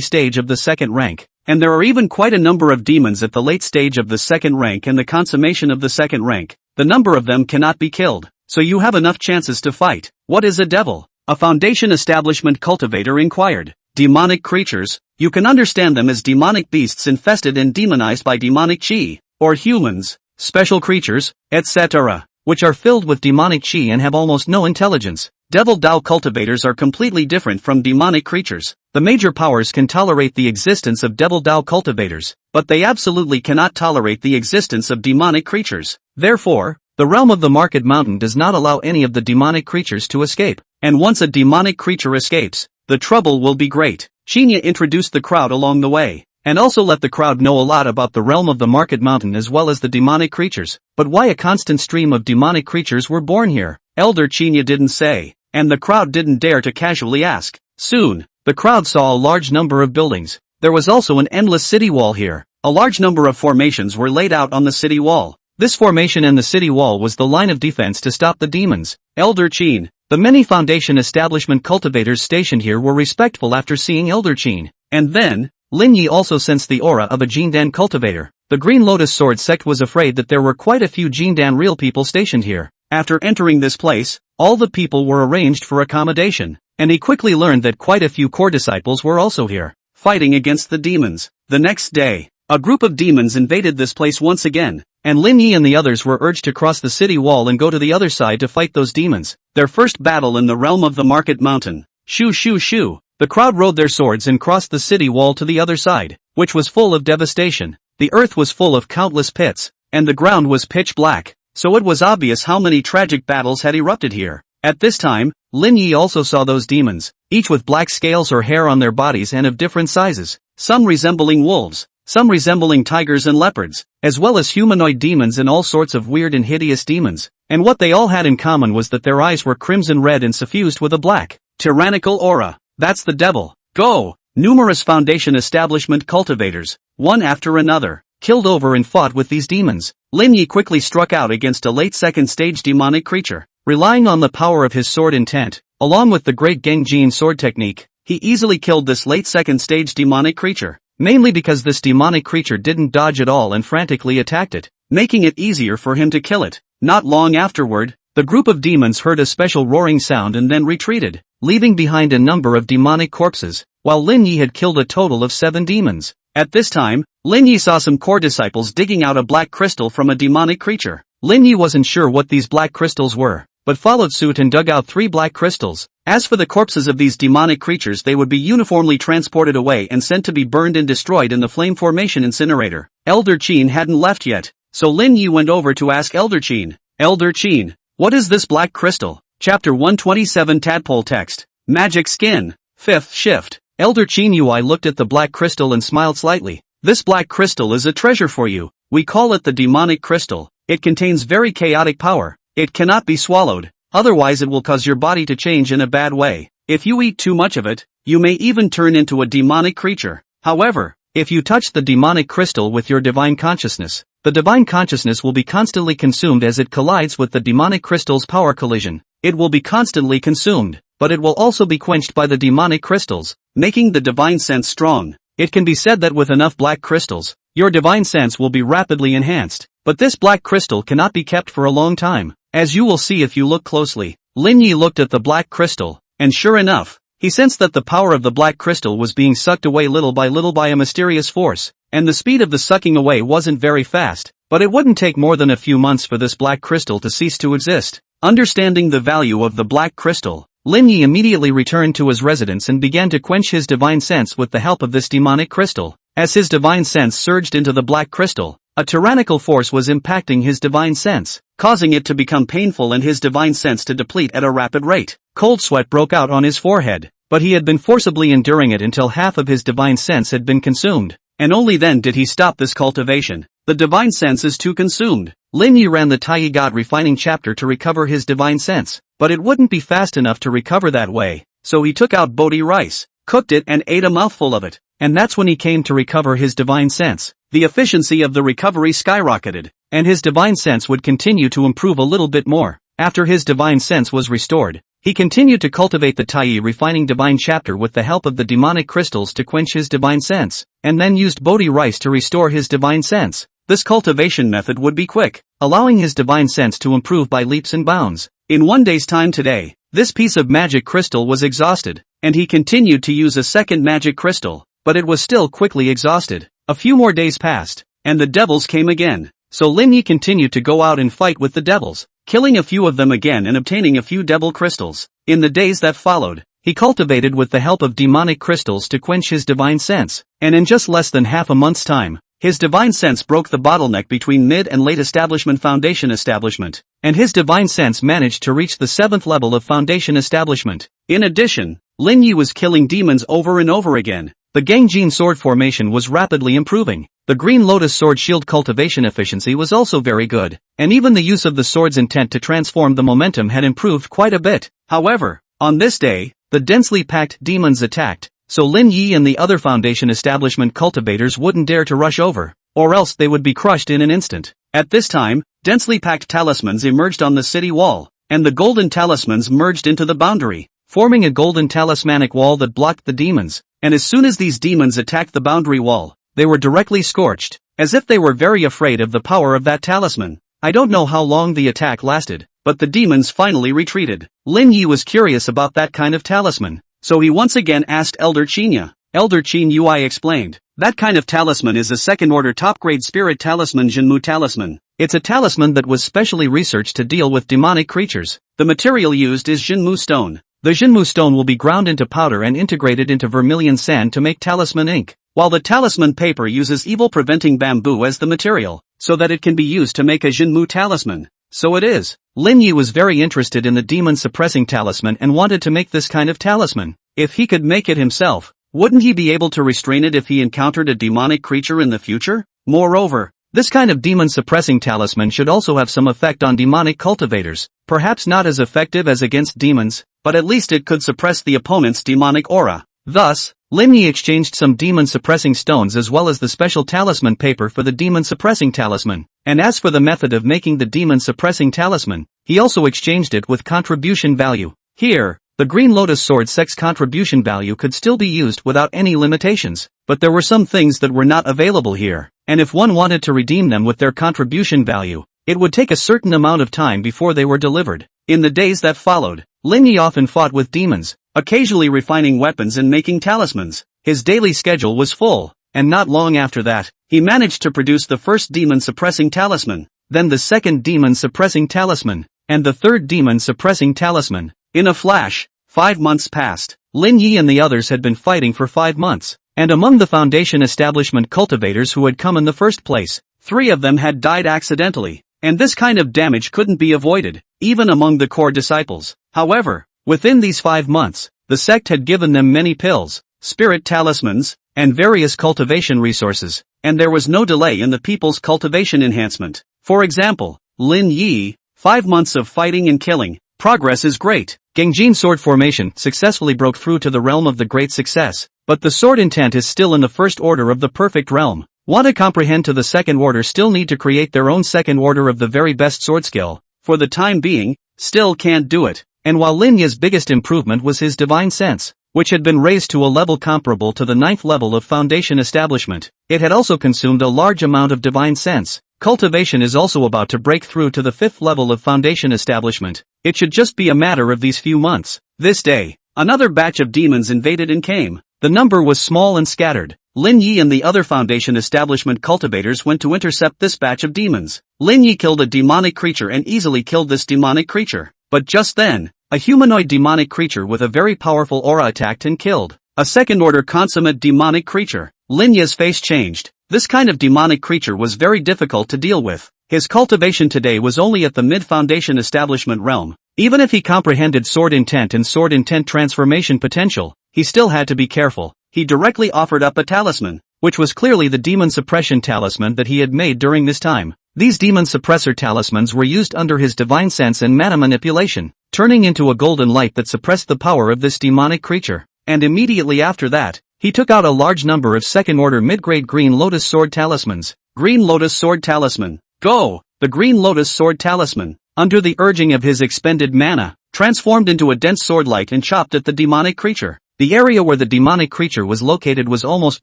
stage of the second rank, and there are even quite a number of demons at the late stage of the second rank and the consummation of the second rank. The number of them cannot be killed. so you have enough chances to fight. What is a devil? A Foundation establishment cultivator inquired. Demonic creatures, you can understand them as demonic beasts infested and demonized by demonic chi, or humans, special creatures, etc., which are filled with demonic chi and have almost no intelligence. Devil Dao cultivators are completely different from demonic creatures. The major powers can tolerate the existence of Devil Dao cultivators, but they absolutely cannot tolerate the existence of demonic creatures. Therefore, the realm of the Market Mountain does not allow any of the demonic creatures to escape, and once a demonic creature escapes, the trouble will be great. Chinya introduced the crowd along the way, and also let the crowd know a lot about the realm of the Market Mountain as well as the demonic creatures. But why a constant stream of demonic creatures were born here? Elder Chinya didn't say, and the crowd didn't dare to casually ask. Soon, the crowd saw a large number of buildings. There was also an endless city wall here. A large number of formations were laid out on the city wall. This formation and the city wall was the line of defense to stop the demons. Elder Chin. The many Foundation establishment cultivators stationed here were respectful after seeing Elder Chin. And then, Lin Yi also sensed the aura of a Jindan cultivator. The Green Lotus Sword sect was afraid that there were quite a few Jindan real people stationed here. After entering this place, all the people were arranged for accommodation, and he quickly learned that quite a few core disciples were also here, fighting against the demons. The next day, a group of demons invaded this place once again, and Lin Yi and the others were urged to cross the city wall and go to the other side to fight those demons. Their first battle in the realm of the Market Mountain. Shoo shoo shoo. The crowd rode their swords and crossed the city wall to the other side, which was full of devastation. The earth was full of countless pits, and the ground was pitch black, so it was obvious how many tragic battles had erupted here. At this time, Lin Yi also saw those demons, each with black scales or hair on their bodies and of different sizes, some resembling wolves, some resembling tigers and leopards, as well as humanoid demons and all sorts of weird and hideous demons. And what they all had in common was that their eyes were crimson red and suffused with a black, tyrannical aura. That's the devil. Go! Numerous Foundation establishment cultivators, one after another, killed over and fought with these demons. Lin Yi quickly struck out against a late second stage demonic creature. Relying on the power of his sword intent, along with the great Gengjin sword technique, he easily killed this late second stage demonic creature, mainly because this demonic creature didn't dodge at all and frantically attacked it, making it easier for him to kill it. Not long afterward, the group of demons heard a special roaring sound and then retreated, leaving behind a number of demonic corpses, while Lin Yi had killed a total of 7 demons. At this time, Lin Yi saw some core disciples digging out a black crystal from a demonic creature. Lin Yi wasn't sure what these black crystals were, but followed suit and dug out 3 black crystals. As for the corpses of these demonic creatures, they would be uniformly transported away and sent to be burned and destroyed in the flame formation incinerator. Elder Chin hadn't left yet, so Lin Yi went over to ask Elder Chin. Elder Chin, what is this black crystal? Chapter 127 Tadpole Text. Magic Skin. 5th Shift. Elder Chin Ui looked at the black crystal and smiled slightly. This black crystal is a treasure for you. We call it the demonic crystal. It contains very chaotic power. It cannot be swallowed, otherwise it will cause your body to change in a bad way. If you eat too much of it, you may even turn into a demonic creature. However, if you touch the demonic crystal with your divine consciousness, the divine consciousness will be constantly consumed as it collides with the demonic crystal's power collision. It will be constantly consumed, but it will also be quenched by the demonic crystals, making the divine sense strong. It can be said that with enough black crystals, your divine sense will be rapidly enhanced. But this black crystal cannot be kept for a long time, as you will see if you look closely. Lin Yi looked at the black crystal, and sure enough, he sensed that the power of the black crystal was being sucked away little by a mysterious force, and the speed of the sucking away wasn't very fast, but it wouldn't take more than a few months for this black crystal to cease to exist. Understanding the value of the black crystal, Lin Yi immediately returned to his residence and began to quench his divine sense with the help of this demonic crystal. As his divine sense surged into the black crystal, a tyrannical force was impacting his divine sense, causing it to become painful and his divine sense to deplete at a rapid rate. Cold sweat broke out on his forehead, but he had been forcibly enduring it until half of his divine sense had been consumed, and only then did he stop this cultivation. The divine sense is too consumed. Lin Yi ran the Tai God refining chapter to recover his divine sense, but it wouldn't be fast enough to recover that way, so he took out Bodhi rice, cooked it and ate a mouthful of it, and that's when he came to recover his divine sense. The efficiency of the recovery skyrocketed, and his divine sense would continue to improve a little bit more. After his divine sense was restored, he continued to cultivate the Tai refining divine chapter with the help of the demonic crystals to quench his divine sense, and then used Bodhi rice to restore his divine sense. This cultivation method would be quick, allowing his divine sense to improve by leaps and bounds. In one day's time today, this piece of magic crystal was exhausted, and he continued to use a second magic crystal, but it was still quickly exhausted. A few more days passed, and the devils came again. So Lin Yi continued to go out and fight with the devils, killing a few of them again and obtaining a few devil crystals. In the days that followed, he cultivated with the help of demonic crystals to quench his divine sense, and in just less than half a month's time, his divine sense broke the bottleneck between mid and late establishment foundation establishment, and his divine sense managed to reach the 7th level of foundation establishment. In addition, Lin Yi was killing demons over and over again. The Gangjin sword formation was rapidly improving. The Green Lotus sword shield cultivation efficiency was also very good, and even the use of the sword's intent to transform the momentum had improved quite a bit. However, on this day, the densely packed demons attacked, so Lin Yi and the other foundation establishment cultivators wouldn't dare to rush over, or else they would be crushed in an instant. At this time, densely packed talismans emerged on the city wall, and the golden talismans merged into the boundary, forming a golden talismanic wall that blocked the demons, and as soon as these demons attacked the boundary wall, they were directly scorched, as if they were very afraid of the power of that talisman. I don't know how long the attack lasted, but the demons finally retreated. Lin Yi was curious about that kind of talisman, so he once again asked Elder Qinya. Elder Qin Yui explained, that kind of talisman is a second-order top-grade spirit talisman, Jinmu talisman. It's a talisman that was specially researched to deal with demonic creatures. The material used is Jinmu stone. The Jinmu stone will be ground into powder and integrated into vermilion sand to make talisman ink, while the talisman paper uses evil-preventing bamboo as the material, so that it can be used to make a Jinmu talisman. So it is. Lin Yi was very interested in the demon-suppressing talisman and wanted to make this kind of talisman. If he could make it himself, wouldn't he be able to restrain it if he encountered a demonic creature in the future? Moreover, this kind of demon-suppressing talisman should also have some effect on demonic cultivators, perhaps not as effective as against demons, but at least it could suppress the opponent's demonic aura. Thus, Lin Yi exchanged some demon-suppressing stones as well as the special talisman paper for the demon-suppressing talisman, and as for the method of making the demon-suppressing talisman, he also exchanged it with contribution value. Here, the Green Lotus sword sex contribution value could still be used without any limitations, but there were some things that were not available here, and if one wanted to redeem them with their contribution value, it would take a certain amount of time before they were delivered. In the days that followed, Lin Yi often fought with demons, occasionally refining weapons and making talismans. His daily schedule was full, and not long after that, he managed to produce the first demon-suppressing talisman, then the second demon-suppressing talisman, and the third demon-suppressing talisman. In a flash, 5 months passed. Lin Yi and the others had been fighting for 5 months, and among the foundation establishment cultivators who had come in the first place, 3 of them had died accidentally, and this kind of damage couldn't be avoided, even among the core disciples. However, within these 5 months, the sect had given them many pills, spirit talismans, and various cultivation resources, and there was no delay in the people's cultivation enhancement. For example, Lin Yi, 5 months of fighting and killing, progress is great. Gangjin sword formation successfully broke through to the realm of the great success, but the sword intent is still in the first order of the perfect realm. Want to comprehend to the second order still need to create their own second order of the very best sword skill. For the time being, still can't do it. And while Lin Yi's biggest improvement was his divine sense, which had been raised to a level comparable to the 9th level of foundation establishment, it had also consumed a large amount of divine sense. Cultivation is also about to break through to the 5th level of foundation establishment. It should just be a matter of these few months. This day, another batch of demons invaded and came. The number was small and scattered. Lin Yi and the other foundation establishment cultivators went to intercept this batch of demons. Lin Yi killed a demonic creature and easily killed this demonic creature. But just then, a humanoid demonic creature with a very powerful aura attacked and killed a second-order consummate demonic creature. Lin Yi's face changed. This kind of demonic creature was very difficult to deal with. His cultivation today was only at the mid-foundation establishment realm. Even if he comprehended sword intent and sword intent transformation potential, he still had to be careful. He directly offered up a talisman, which was clearly the demon suppression talisman that he had made during this time. These demon suppressor talismans were used under his divine sense and mana manipulation, turning into a golden light that suppressed the power of this demonic creature. And immediately after that, he took out a large number of second-order mid-grade Green Lotus sword talismans. Green Lotus sword talisman. Go! The Green Lotus sword talisman, under the urging of his expended mana, transformed into a dense sword light and chopped at the demonic creature. The area where the demonic creature was located was almost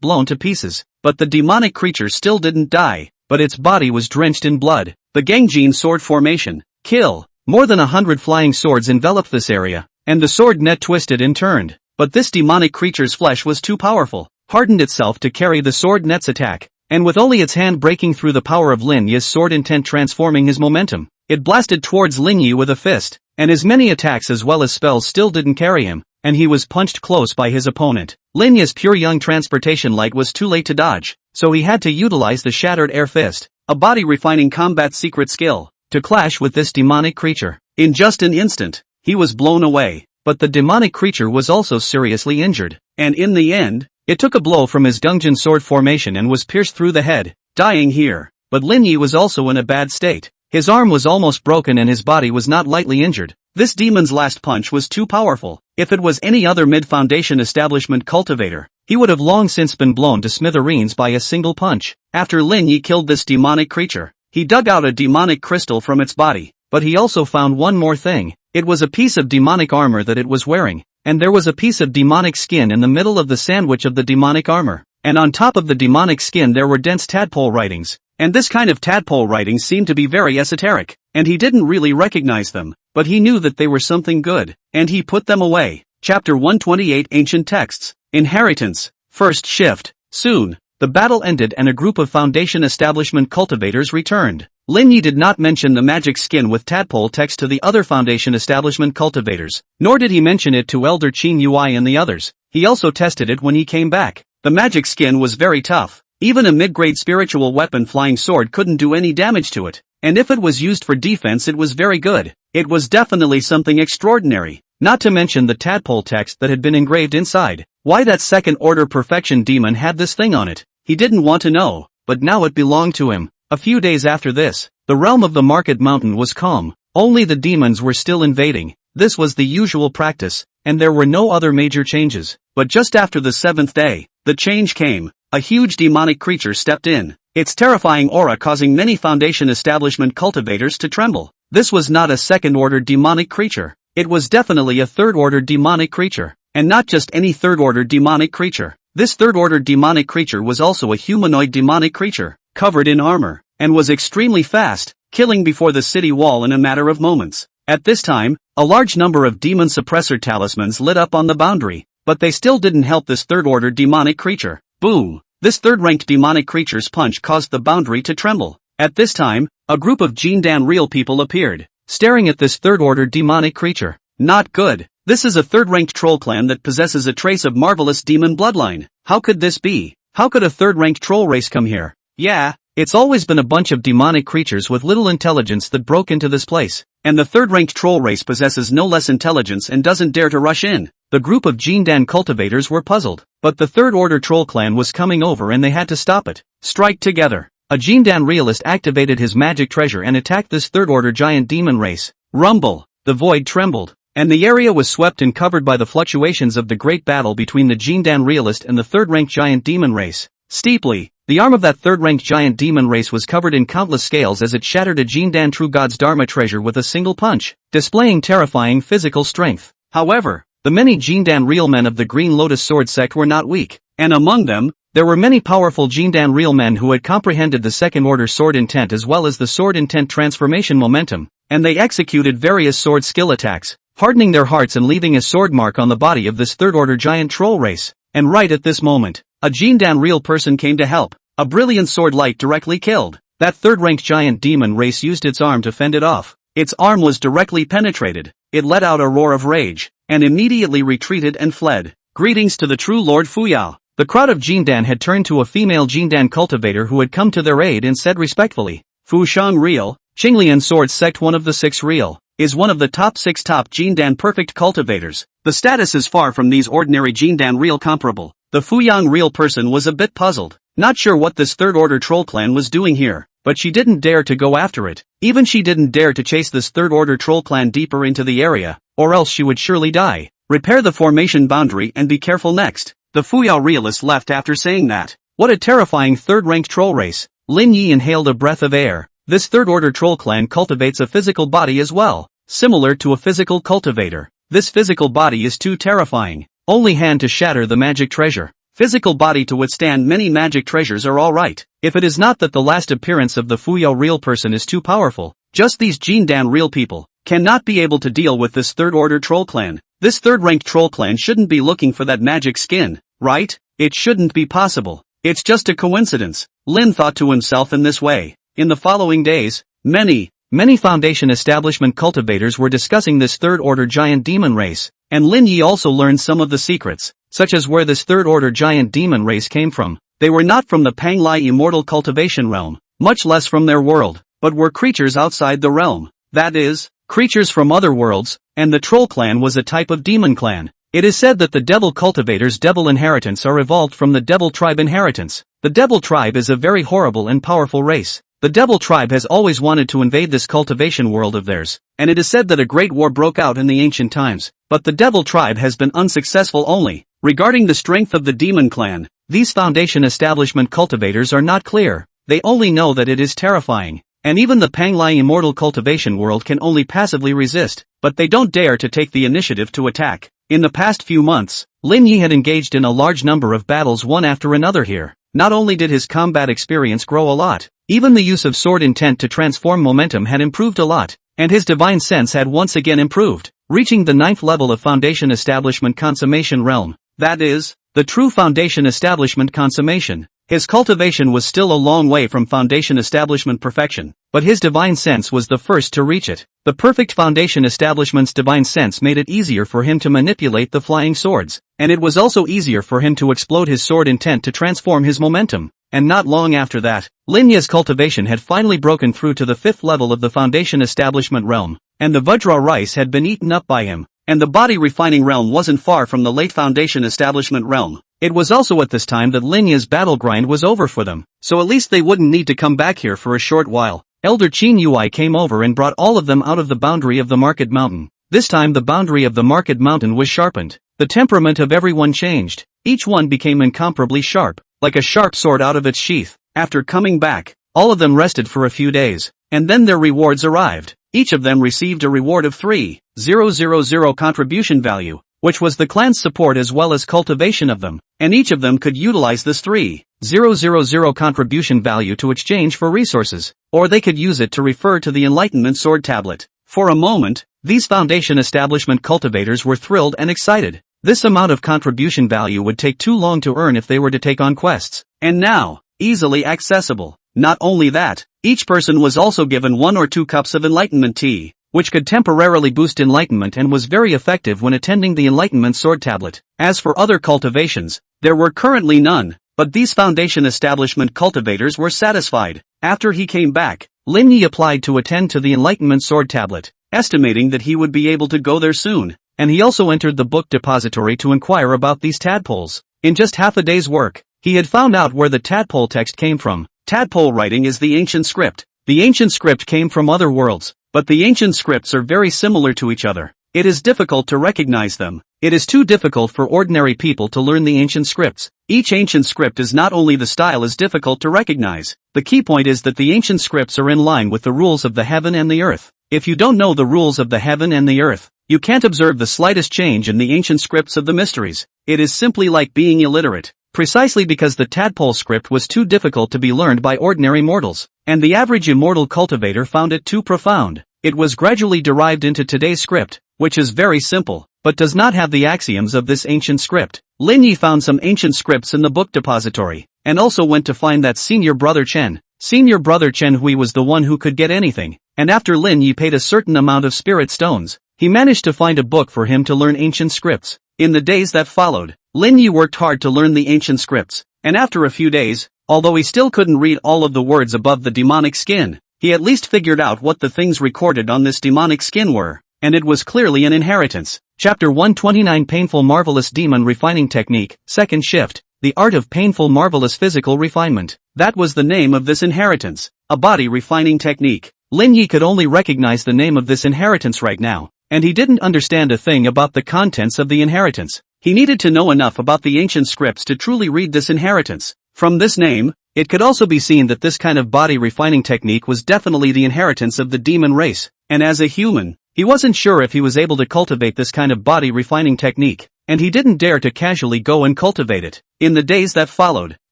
blown to pieces, but the demonic creature still didn't die, but its body was drenched in blood. The Gangjin sword formation. Kill. More than 100 flying swords enveloped this area, and the sword net twisted and turned. But this demonic creature's flesh was too powerful, hardened itself to carry the sword net's attack, and with only its hand breaking through the power of Lin Yi's sword intent transforming his momentum, it blasted towards Lin Yi with a fist, and his many attacks as well as spells still didn't carry him, and he was punched close by his opponent. Lin Yi's pure young transportation light was too late to dodge, so he had to utilize the shattered air fist, a body-refining combat secret skill, to clash with this demonic creature. In just an instant, he was blown away, but the demonic creature was also seriously injured, and in the end, it took a blow from his Gungjin sword formation and was pierced through the head, dying here. But Lin Yi was also in a bad state. His arm was almost broken and his body was not lightly injured. This demon's last punch was too powerful. If it was any other mid-foundation establishment cultivator, he would have long since been blown to smithereens by a single punch. After Lin Yi killed this demonic creature, he dug out a demonic crystal from its body, but he also found one more thing. It was a piece of demonic armor that it was wearing, and there was a piece of demonic skin in the middle of the sandwich of the demonic armor, and on top of the demonic skin there were dense tadpole writings, and this kind of tadpole writings seemed to be very esoteric, and he didn't really recognize them, but he knew that they were something good, and he put them away. Chapter 128 Ancient Texts. Inheritance. First shift. Soon, the battle ended and a group of Foundation Establishment cultivators returned. Lin Yi did not mention the magic skin with tadpole text to the other Foundation Establishment cultivators, nor did he mention it to Elder Qin Yui and the others. He also tested it when he came back. The magic skin was very tough. Even a mid-grade spiritual weapon flying sword couldn't do any damage to it, and if it was used for defense it was very good. It was definitely something extraordinary, not to mention the tadpole text that had been engraved inside. Why that second-order perfection demon had this thing on it, he didn't want to know, but now it belonged to him. A few days after this, the realm of the Market Mountain was calm. Only the demons were still invading. This was the usual practice, and there were no other major changes. But just after the 7th day, the change came. A huge demonic creature stepped in, its terrifying aura causing many Foundation Establishment cultivators to tremble. This was not a second-order demonic creature. It was definitely a third-order demonic creature, and not just any third-order demonic creature. This third-order demonic creature was also a humanoid demonic creature, covered in armor, and was extremely fast, killing before the city wall in a matter of moments. At this time, a large number of demon suppressor talismans lit up on the boundary, but they still didn't help this third-order demonic creature. Boom! This third-ranked demonic creature's punch caused the boundary to tremble. At this time, a group of Jindan real people appeared, staring at this third-order demonic creature. Not good. This is a third-ranked troll clan that possesses a trace of marvelous demon bloodline. How could this be? How could a third-ranked troll race come here? Yeah, it's always been a bunch of demonic creatures with little intelligence that broke into this place, and the third-ranked troll race possesses no less intelligence and doesn't dare to rush in. The group of Jindan cultivators were puzzled, but the third-order troll clan was coming over and they had to stop it. Strike together. A Jindan realist activated his magic treasure and attacked this third-order giant demon race. Rumble. The void trembled, and the area was swept and covered by the fluctuations of the great battle between the Jindan realist and the third-ranked giant demon race. Steeply, the arm of that third-ranked giant demon race was covered in countless scales as it shattered a Jindan True God's Dharma treasure with a single punch, displaying terrifying physical strength. However, the many Jindan real men of the Green Lotus Sword sect were not weak, and among them, there were many powerful Jindan real men who had comprehended the second-order sword intent as well as the sword intent transformation momentum, and they executed various sword skill attacks, hardening their hearts and leaving a sword mark on the body of this third-order giant troll race. And right at this moment, a Jindan real person came to help. A brilliant sword light directly killed. That third-ranked giant demon race used its arm to fend it off. Its arm was directly penetrated. It let out a roar of rage, and immediately retreated and fled. Greetings to the true Lord Fuyao. The crowd of Jindan had turned to a female Jindan cultivator who had come to their aid and said respectfully, Fu Shang Real, Qinglian Sword Sect, one of the 6 Real, is one of the top 6 top Jindan perfect cultivators. The status is far from these ordinary Jindan Real comparable. The Fuyang Real person was a bit puzzled, not sure what this third-order troll clan was doing here, but she didn't dare to go after it. Even she didn't dare to chase this third-order troll clan deeper into the area, or else she would surely die. Repair the formation boundary and be careful next. The Fuyao realist left after saying that. What a terrifying third-ranked troll race. Lin Yi inhaled a breath of air. This third-order troll clan cultivates a physical body as well, similar to a physical cultivator. This physical body is too terrifying. Only hand to shatter the magic treasure. Physical body to withstand many magic treasures are alright, if it is not that the last appearance of the Fuyao real person is too powerful. Just these Jindan real people, cannot be able to deal with this third-order troll clan. This third-ranked troll clan shouldn't be looking for that magic skin, right? It shouldn't be possible. It's just a coincidence, Lin thought to himself in this way. In the following days, many Foundation establishment cultivators were discussing this third-order giant demon race, and Lin Yi also learned some of the secrets, such as where this third-order giant demon race came from. They were not from the Panglai immortal cultivation realm, much less from their world, but were creatures outside the realm. That is, creatures from other worlds, and the troll clan was a type of demon clan. It is said that the devil cultivators' devil inheritance are evolved from the devil tribe inheritance. The devil tribe is a very horrible and powerful race. The devil tribe has always wanted to invade this cultivation world of theirs, and it is said that a great war broke out in the ancient times, but the devil tribe has been unsuccessful only. Regarding the strength of the demon clan, these Foundation establishment cultivators are not clear. They only know that it is terrifying, and even the Panglai immortal cultivation world can only passively resist, but they don't dare to take the initiative to attack. In the past few months, Lin Yi had engaged in a large number of battles one after another here. Not only did his combat experience grow a lot, even the use of sword intent to transform momentum had improved a lot, and his divine sense had once again improved, reaching the 9th level of Foundation establishment consummation realm. That is, the true Foundation establishment consummation. His cultivation was still a long way from Foundation establishment perfection, but his divine sense was the first to reach it. The perfect Foundation establishment's divine sense made it easier for him to manipulate the flying swords, and it was also easier for him to explode his sword intent to transform his momentum. And not long after that, Lin Yi's cultivation had finally broken through to the 5th level of the Foundation establishment realm, and the Vajra rice had been eaten up by him, and the body refining realm wasn't far from the late Foundation establishment realm. It was also at this time that Lin Yi's battle grind was over for them, so at least they wouldn't need to come back here for a short while. Elder Qin Yui came over and brought all of them out of the boundary of the Market Mountain. This time the boundary of the Market Mountain was sharpened. The temperament of everyone changed. Each one became incomparably sharp, like a sharp sword out of its sheath. After coming back, all of them rested for a few days, and then their rewards arrived. Each of them received a reward of 3,000 contribution value, which was the clan's support as well as cultivation of them, and each of them could utilize this 3,000 contribution value to exchange for resources, or they could use it to refer to the Enlightenment Sword Tablet. For a moment, these Foundation establishment cultivators were thrilled and excited. This amount of contribution value would take too long to earn if they were to take on quests, and now, easily accessible. Not only that, each person was also given 1 or 2 cups of enlightenment tea, which could temporarily boost enlightenment and was very effective when attending the Enlightenment Sword Tablet. As for other cultivations, there were currently none, but these Foundation establishment cultivators were satisfied. After he came back, Lin Yi applied to attend to the Enlightenment Sword Tablet, estimating that he would be able to go there soon, and he also entered the book depository to inquire about these tadpoles. In just half a day's work, he had found out where the tadpole text came from. Tadpole writing is the ancient script. The ancient script came from other worlds, but the ancient scripts are very similar to each other. It is difficult to recognize them. It is too difficult for ordinary people to learn the ancient scripts. Each ancient script is not only the style is difficult to recognize, the key point is that the ancient scripts are in line with the rules of the heaven and the earth. If you don't know the rules of the heaven and the earth, you can't observe the slightest change in the ancient scripts of the mysteries. It is simply like being illiterate. Precisely because the tadpole script was too difficult to be learned by ordinary mortals, and the average immortal cultivator found it too profound. It was gradually derived into today's script, which is very simple, but does not have the axioms of this ancient script. Lin Yi found some ancient scripts in the book depository, and also went to find that senior brother Chen. Senior brother Chen Hui was the one who could get anything, and after Lin Yi paid a certain amount of spirit stones, he managed to find a book for him to learn ancient scripts. In the days that followed, Lin Yi worked hard to learn the ancient scripts, and after a few days, although he still couldn't read all of the words above the demonic skin, he at least figured out what the things recorded on this demonic skin were, and it was clearly an inheritance. Chapter 129 Painful Marvelous Demon Refining Technique, Second Shift, The Art of Painful Marvelous Physical Refinement. That was the name of this inheritance, a body refining technique. Lin Yi could only recognize the name of this inheritance right now, and he didn't understand a thing about the contents of the inheritance. He needed to know enough about the ancient scripts to truly read this inheritance. From this name, it could also be seen that this kind of body refining technique was definitely the inheritance of the demon race, and as a human, he wasn't sure if he was able to cultivate this kind of body refining technique, and he didn't dare to casually go and cultivate it. In the days that followed,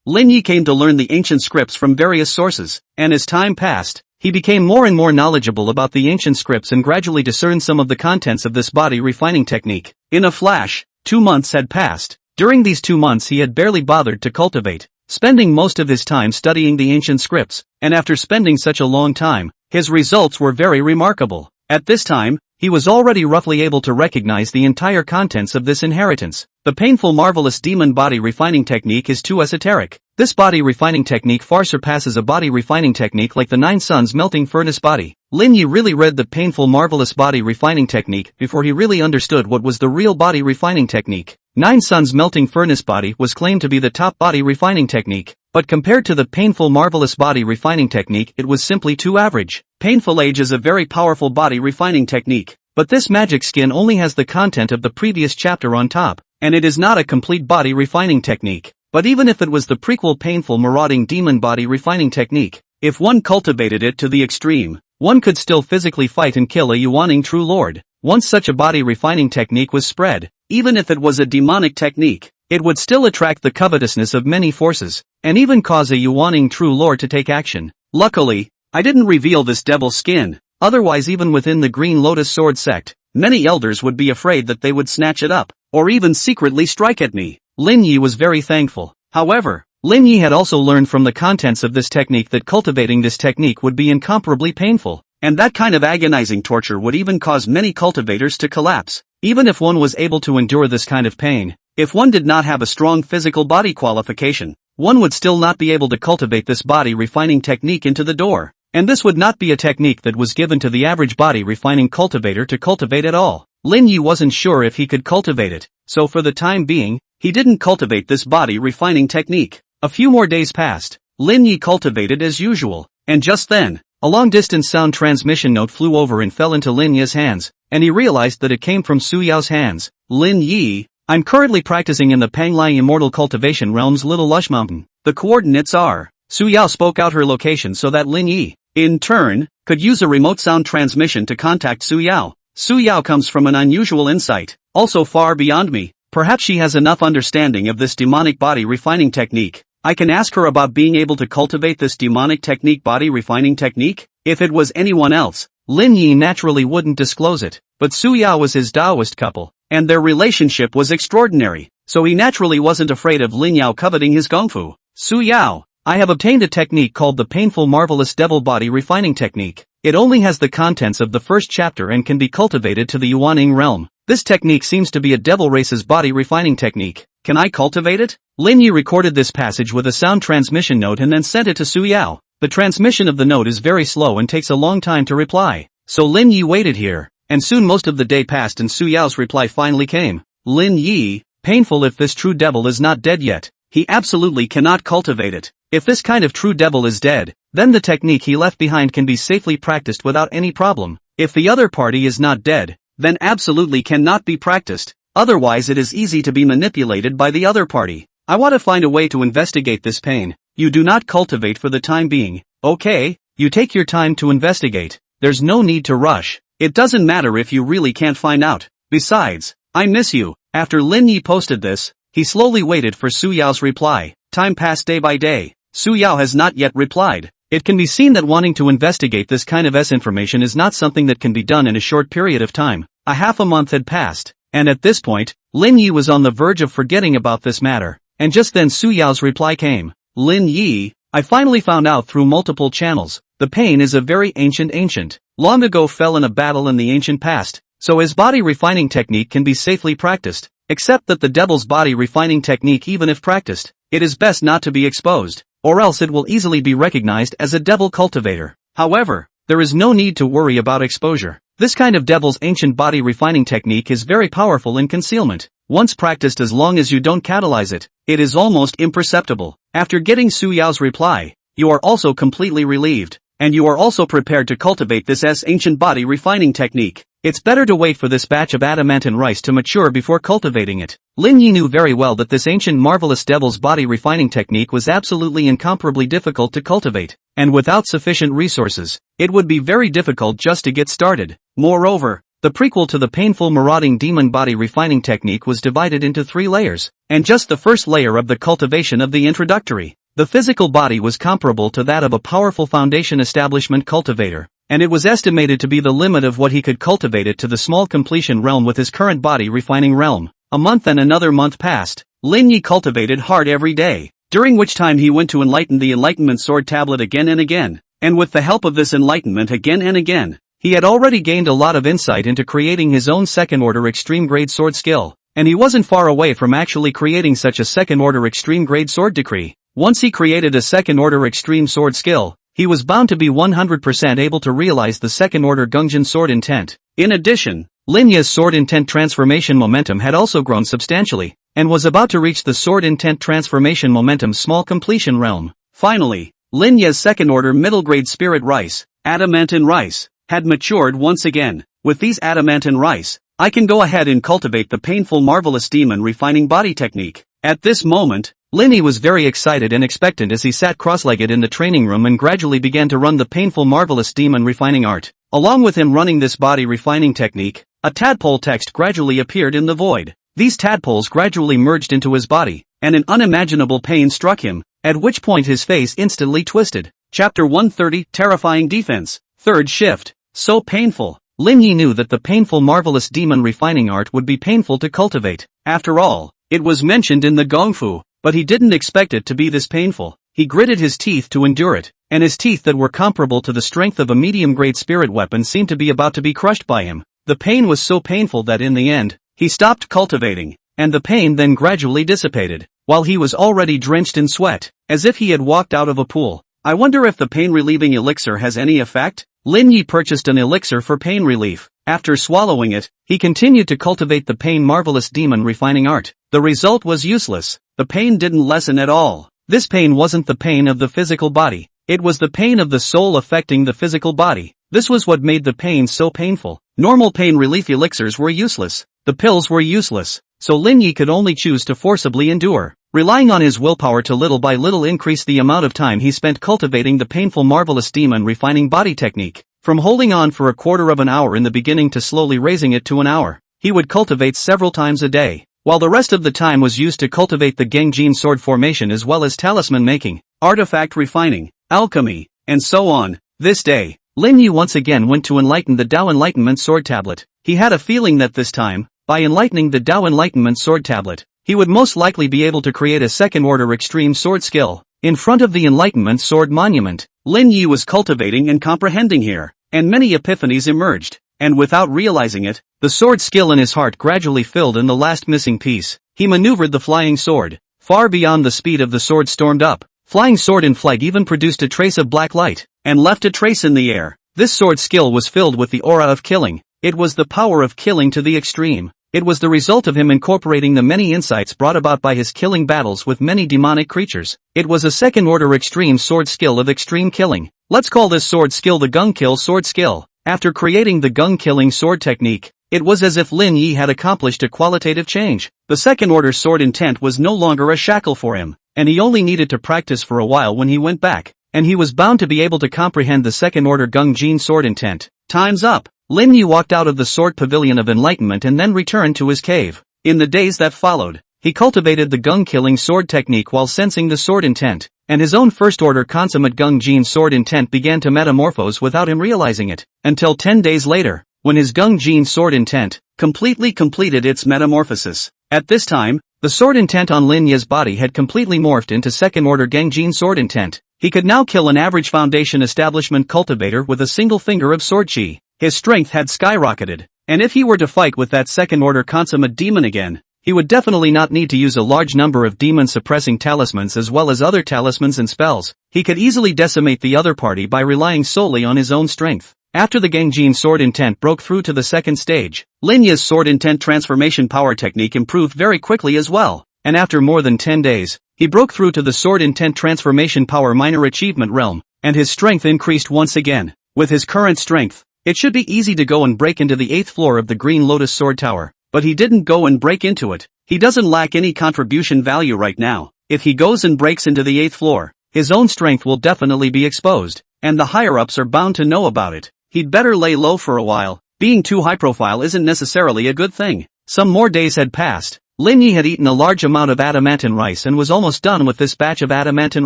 Lin Yi came to learn the ancient scripts from various sources, and as time passed, he became more and more knowledgeable about the ancient scripts and gradually discerned some of the contents of this body refining technique. In a flash, 2 months had passed. During these 2 months he had barely bothered to cultivate, spending most of his time studying the ancient scripts, and after spending such a long time, his results were very remarkable. At this time, he was already roughly able to recognize the entire contents of this inheritance. The painful marvelous demon body refining technique is too esoteric. This body refining technique far surpasses a body refining technique like the 9 suns melting furnace body. Lin Yi really read the painful marvelous body refining technique before he really understood what was the real body refining technique. 9 suns melting furnace body was claimed to be the top body refining technique, but compared to the painful marvelous body refining technique it was simply too average. Painful age is a very powerful body refining technique, but this magic skin only has the content of the previous chapter on top, and it is not a complete body refining technique. But even if it was the prequel painful marauding demon body refining technique, if one cultivated it to the extreme, one could still physically fight and kill a Yuaning true lord. Once such a body refining technique was spread, even if it was a demonic technique, it would still attract the covetousness of many forces, and even cause a Yuaning true lord to take action. Luckily, I didn't reveal this devil skin, otherwise even within the Green Lotus Sword sect, many elders would be afraid that they would snatch it up, or even secretly strike at me. Lin Yi was very thankful. However, Lin Yi had also learned from the contents of this technique that cultivating this technique would be incomparably painful, and that kind of agonizing torture would even cause many cultivators to collapse. Even if one was able to endure this kind of pain, if one did not have a strong physical body qualification, one would still not be able to cultivate this body refining technique into the door. And this would not be a technique that was given to the average body refining cultivator to cultivate at all. Lin Yi wasn't sure if he could cultivate it, so for the time being, he didn't cultivate this body refining technique. A few more days passed. Lin Yi cultivated as usual, and just then, a long-distance sound transmission note flew over and fell into Lin Yi's hands, and he realized that it came from Su Yao's hands. Lin Yi, I'm currently practicing in the Panglai Immortal Cultivation Realm's Little Lush Mountain. The coordinates are. Su Yao spoke out her location so that Lin Yi, in turn, could use a remote sound transmission to contact Su Yao. Su Yao comes from an unusual insight, also far beyond me. Perhaps she has enough understanding of this demonic body refining technique. I can ask her about being able to cultivate this demonic technique body refining technique. If it was anyone else, Lin Yi naturally wouldn't disclose it, but Su Yao was his Taoist couple, and their relationship was extraordinary, so he naturally wasn't afraid of Lin Yao coveting his gongfu. Su Yao, I have obtained a technique called the painful marvelous devil body refining technique. It only has the contents of the first chapter and can be cultivated to the Yuaning realm. This technique seems to be a devil race's body refining technique. Can I cultivate it? Lin Yi recorded this passage with a sound transmission note and then sent it to Su Yao. The transmission of the note is very slow and takes a long time to reply. So Lin Yi waited here, and soon most of the day passed and Su Yao's reply finally came. Lin Yi, painful if this true devil is not dead yet. He absolutely cannot cultivate it. If this kind of true devil is dead, then the technique he left behind can be safely practiced without any problem. If the other party is not dead, then absolutely cannot be practiced, otherwise it is easy to be manipulated by the other party. I want to find a way to investigate this pain. You do not cultivate for the time being, okay? You take your time to investigate. There's no need to rush. It doesn't matter if you really can't find out. Besides, I miss you. After Lin Yi posted this, he slowly waited for Su Yao's reply. Time passed day by day. Su Yao has not yet replied. It can be seen that wanting to investigate this kind of information is not something that can be done in a short period of time. A half a month had passed, and at this point, Lin Yi was on the verge of forgetting about this matter. And just then Su Yao's reply came. Lin Yi, I finally found out through multiple channels. The pain is a very ancient. Long ago fell in a battle in the ancient past, so his body refining technique can be safely practiced. Except that the devil's body refining technique, even if practiced, it is best not to be exposed, or else it will easily be recognized as a devil cultivator. However, there is no need to worry about exposure. This kind of devil's ancient body refining technique is very powerful in concealment. Once practiced, as long as you don't catalyze it, it is almost imperceptible. After getting Su Yao's reply, you are also completely relieved, and you are also prepared to cultivate this ancient body refining technique. It's better to wait for this batch of adamantine rice to mature before cultivating it. Lin Yi knew very well that this ancient marvelous devil's body refining technique was absolutely incomparably difficult to cultivate, and without sufficient resources, it would be very difficult just to get started. Moreover, the prequel to the painful marauding demon body refining technique was divided into 3 layers, and just the first layer of the cultivation of the introductory. The physical body was comparable to that of a powerful foundation establishment cultivator, and it was estimated to be the limit of what he could cultivate it to the small completion realm with his current body refining realm. A month and another month passed. Lin Yi cultivated hard every day, during which time he went to enlighten the enlightenment sword tablet again and again, and with the help of this enlightenment again and again, he had already gained a lot of insight into creating his own second-order extreme-grade sword skill, and he wasn't far away from actually creating such a second-order extreme-grade sword decree. Once he created a second-order extreme sword skill, he was bound to be 100% able to realize the second-order Gungjin sword intent. In addition, Lin Yi's sword intent transformation momentum had also grown substantially, and was about to reach the sword intent transformation momentum small completion realm. Finally, Lin Yi's second-order middle-grade spirit rice, adamantine rice, had matured once again. With these adamantine rice, I can go ahead and cultivate the painful marvelous demon refining body technique. At this moment, Lin Yi was very excited and expectant as he sat cross-legged in the training room and gradually began to run the painful marvelous demon refining art. Along with him running this body refining technique, a tadpole text gradually appeared in the void. These tadpoles gradually merged into his body, and an unimaginable pain struck him, at which point his face instantly twisted. Chapter 130, Terrifying Defense. Third shift. So painful. Lin Yi knew that the painful marvelous demon refining art would be painful to cultivate. After all, it was mentioned in the Gongfu, but he didn't expect it to be this painful. He gritted his teeth to endure it, and his teeth that were comparable to the strength of a medium-grade spirit weapon seemed to be about to be crushed by him. The pain was so painful that in the end, he stopped cultivating, and the pain then gradually dissipated, while he was already drenched in sweat, as if he had walked out of a pool. I wonder if the pain-relieving elixir has any effect? Lin Yi purchased an elixir for pain relief. After swallowing it, he continued to cultivate the pain marvelous demon refining art. The result was useless. The pain didn't lessen at all. This pain wasn't the pain of the physical body. It was the pain of the soul affecting the physical body. This was what made the pain so painful. Normal pain relief elixirs were useless. The pills were useless. So Lin Yi could only choose to forcibly endure, relying on his willpower to little by little increase the amount of time he spent cultivating the painful marvelous demon refining body technique. From holding on for a quarter of an hour in the beginning to slowly raising it to an hour, he would cultivate several times a day, while the rest of the time was used to cultivate the Gengjin sword formation as well as talisman making, artifact refining, alchemy, and so on. This day, Lin Yi once again went to enlighten the Dao Enlightenment sword tablet. He had a feeling that this time, by enlightening the Dao Enlightenment sword tablet, he would most likely be able to create a second-order extreme sword skill. In front of the Enlightenment sword monument, Lin Yi was cultivating and comprehending here, and many epiphanies emerged, and without realizing it, the sword skill in his heart gradually filled in the last missing piece. He maneuvered the flying sword, far beyond the speed of the sword stormed up. Flying sword in flight even produced a trace of black light, and left a trace in the air. This sword skill was filled with the aura of killing. It was the power of killing to the extreme. It was the result of him incorporating the many insights brought about by his killing battles with many demonic creatures. It was a second-order extreme sword skill of extreme killing. Let's call this sword skill the Gung Kill sword skill. After creating the Gung Killing sword technique, it was as if Lin Yi had accomplished a qualitative change. The second-order sword intent was no longer a shackle for him, and he only needed to practice for a while when he went back, and he was bound to be able to comprehend the second-order Gungjin sword intent. Time's up. Lin Yi walked out of the sword pavilion of enlightenment and then returned to his cave. In the days that followed, he cultivated the Gung Killing sword technique while sensing the sword intent, and his own first-order consummate Gungjin sword intent began to metamorphose without him realizing it, until 10 days later, when his Gungjin sword intent completely completed its metamorphosis. At this time, the sword intent on Lin Yi's body had completely morphed into second-order Gengjin sword intent. He could now kill an average foundation establishment cultivator with a single finger of sword chi. His strength had skyrocketed, and if he were to fight with that second-order consummate demon again, he would definitely not need to use a large number of demon-suppressing talismans as well as other talismans and spells. He could easily decimate the other party by relying solely on his own strength. After the Gengjin sword intent broke through to the second stage, Lin Yi's sword intent transformation power technique improved very quickly as well, and after more than 10 days, he broke through to the sword intent transformation power minor achievement realm, and his strength increased once again. With his current strength, it should be easy to go and break into the 8th floor of the Green Lotus Sword Tower, but he didn't go and break into it. He doesn't lack any contribution value right now. If he goes and breaks into the 8th floor, his own strength will definitely be exposed, and the higher-ups are bound to know about it. He'd better lay low for a while. Being too high profile isn't necessarily a good thing. Some more days had passed, Lin Yi had eaten a large amount of adamantine rice and was almost done with this batch of adamantine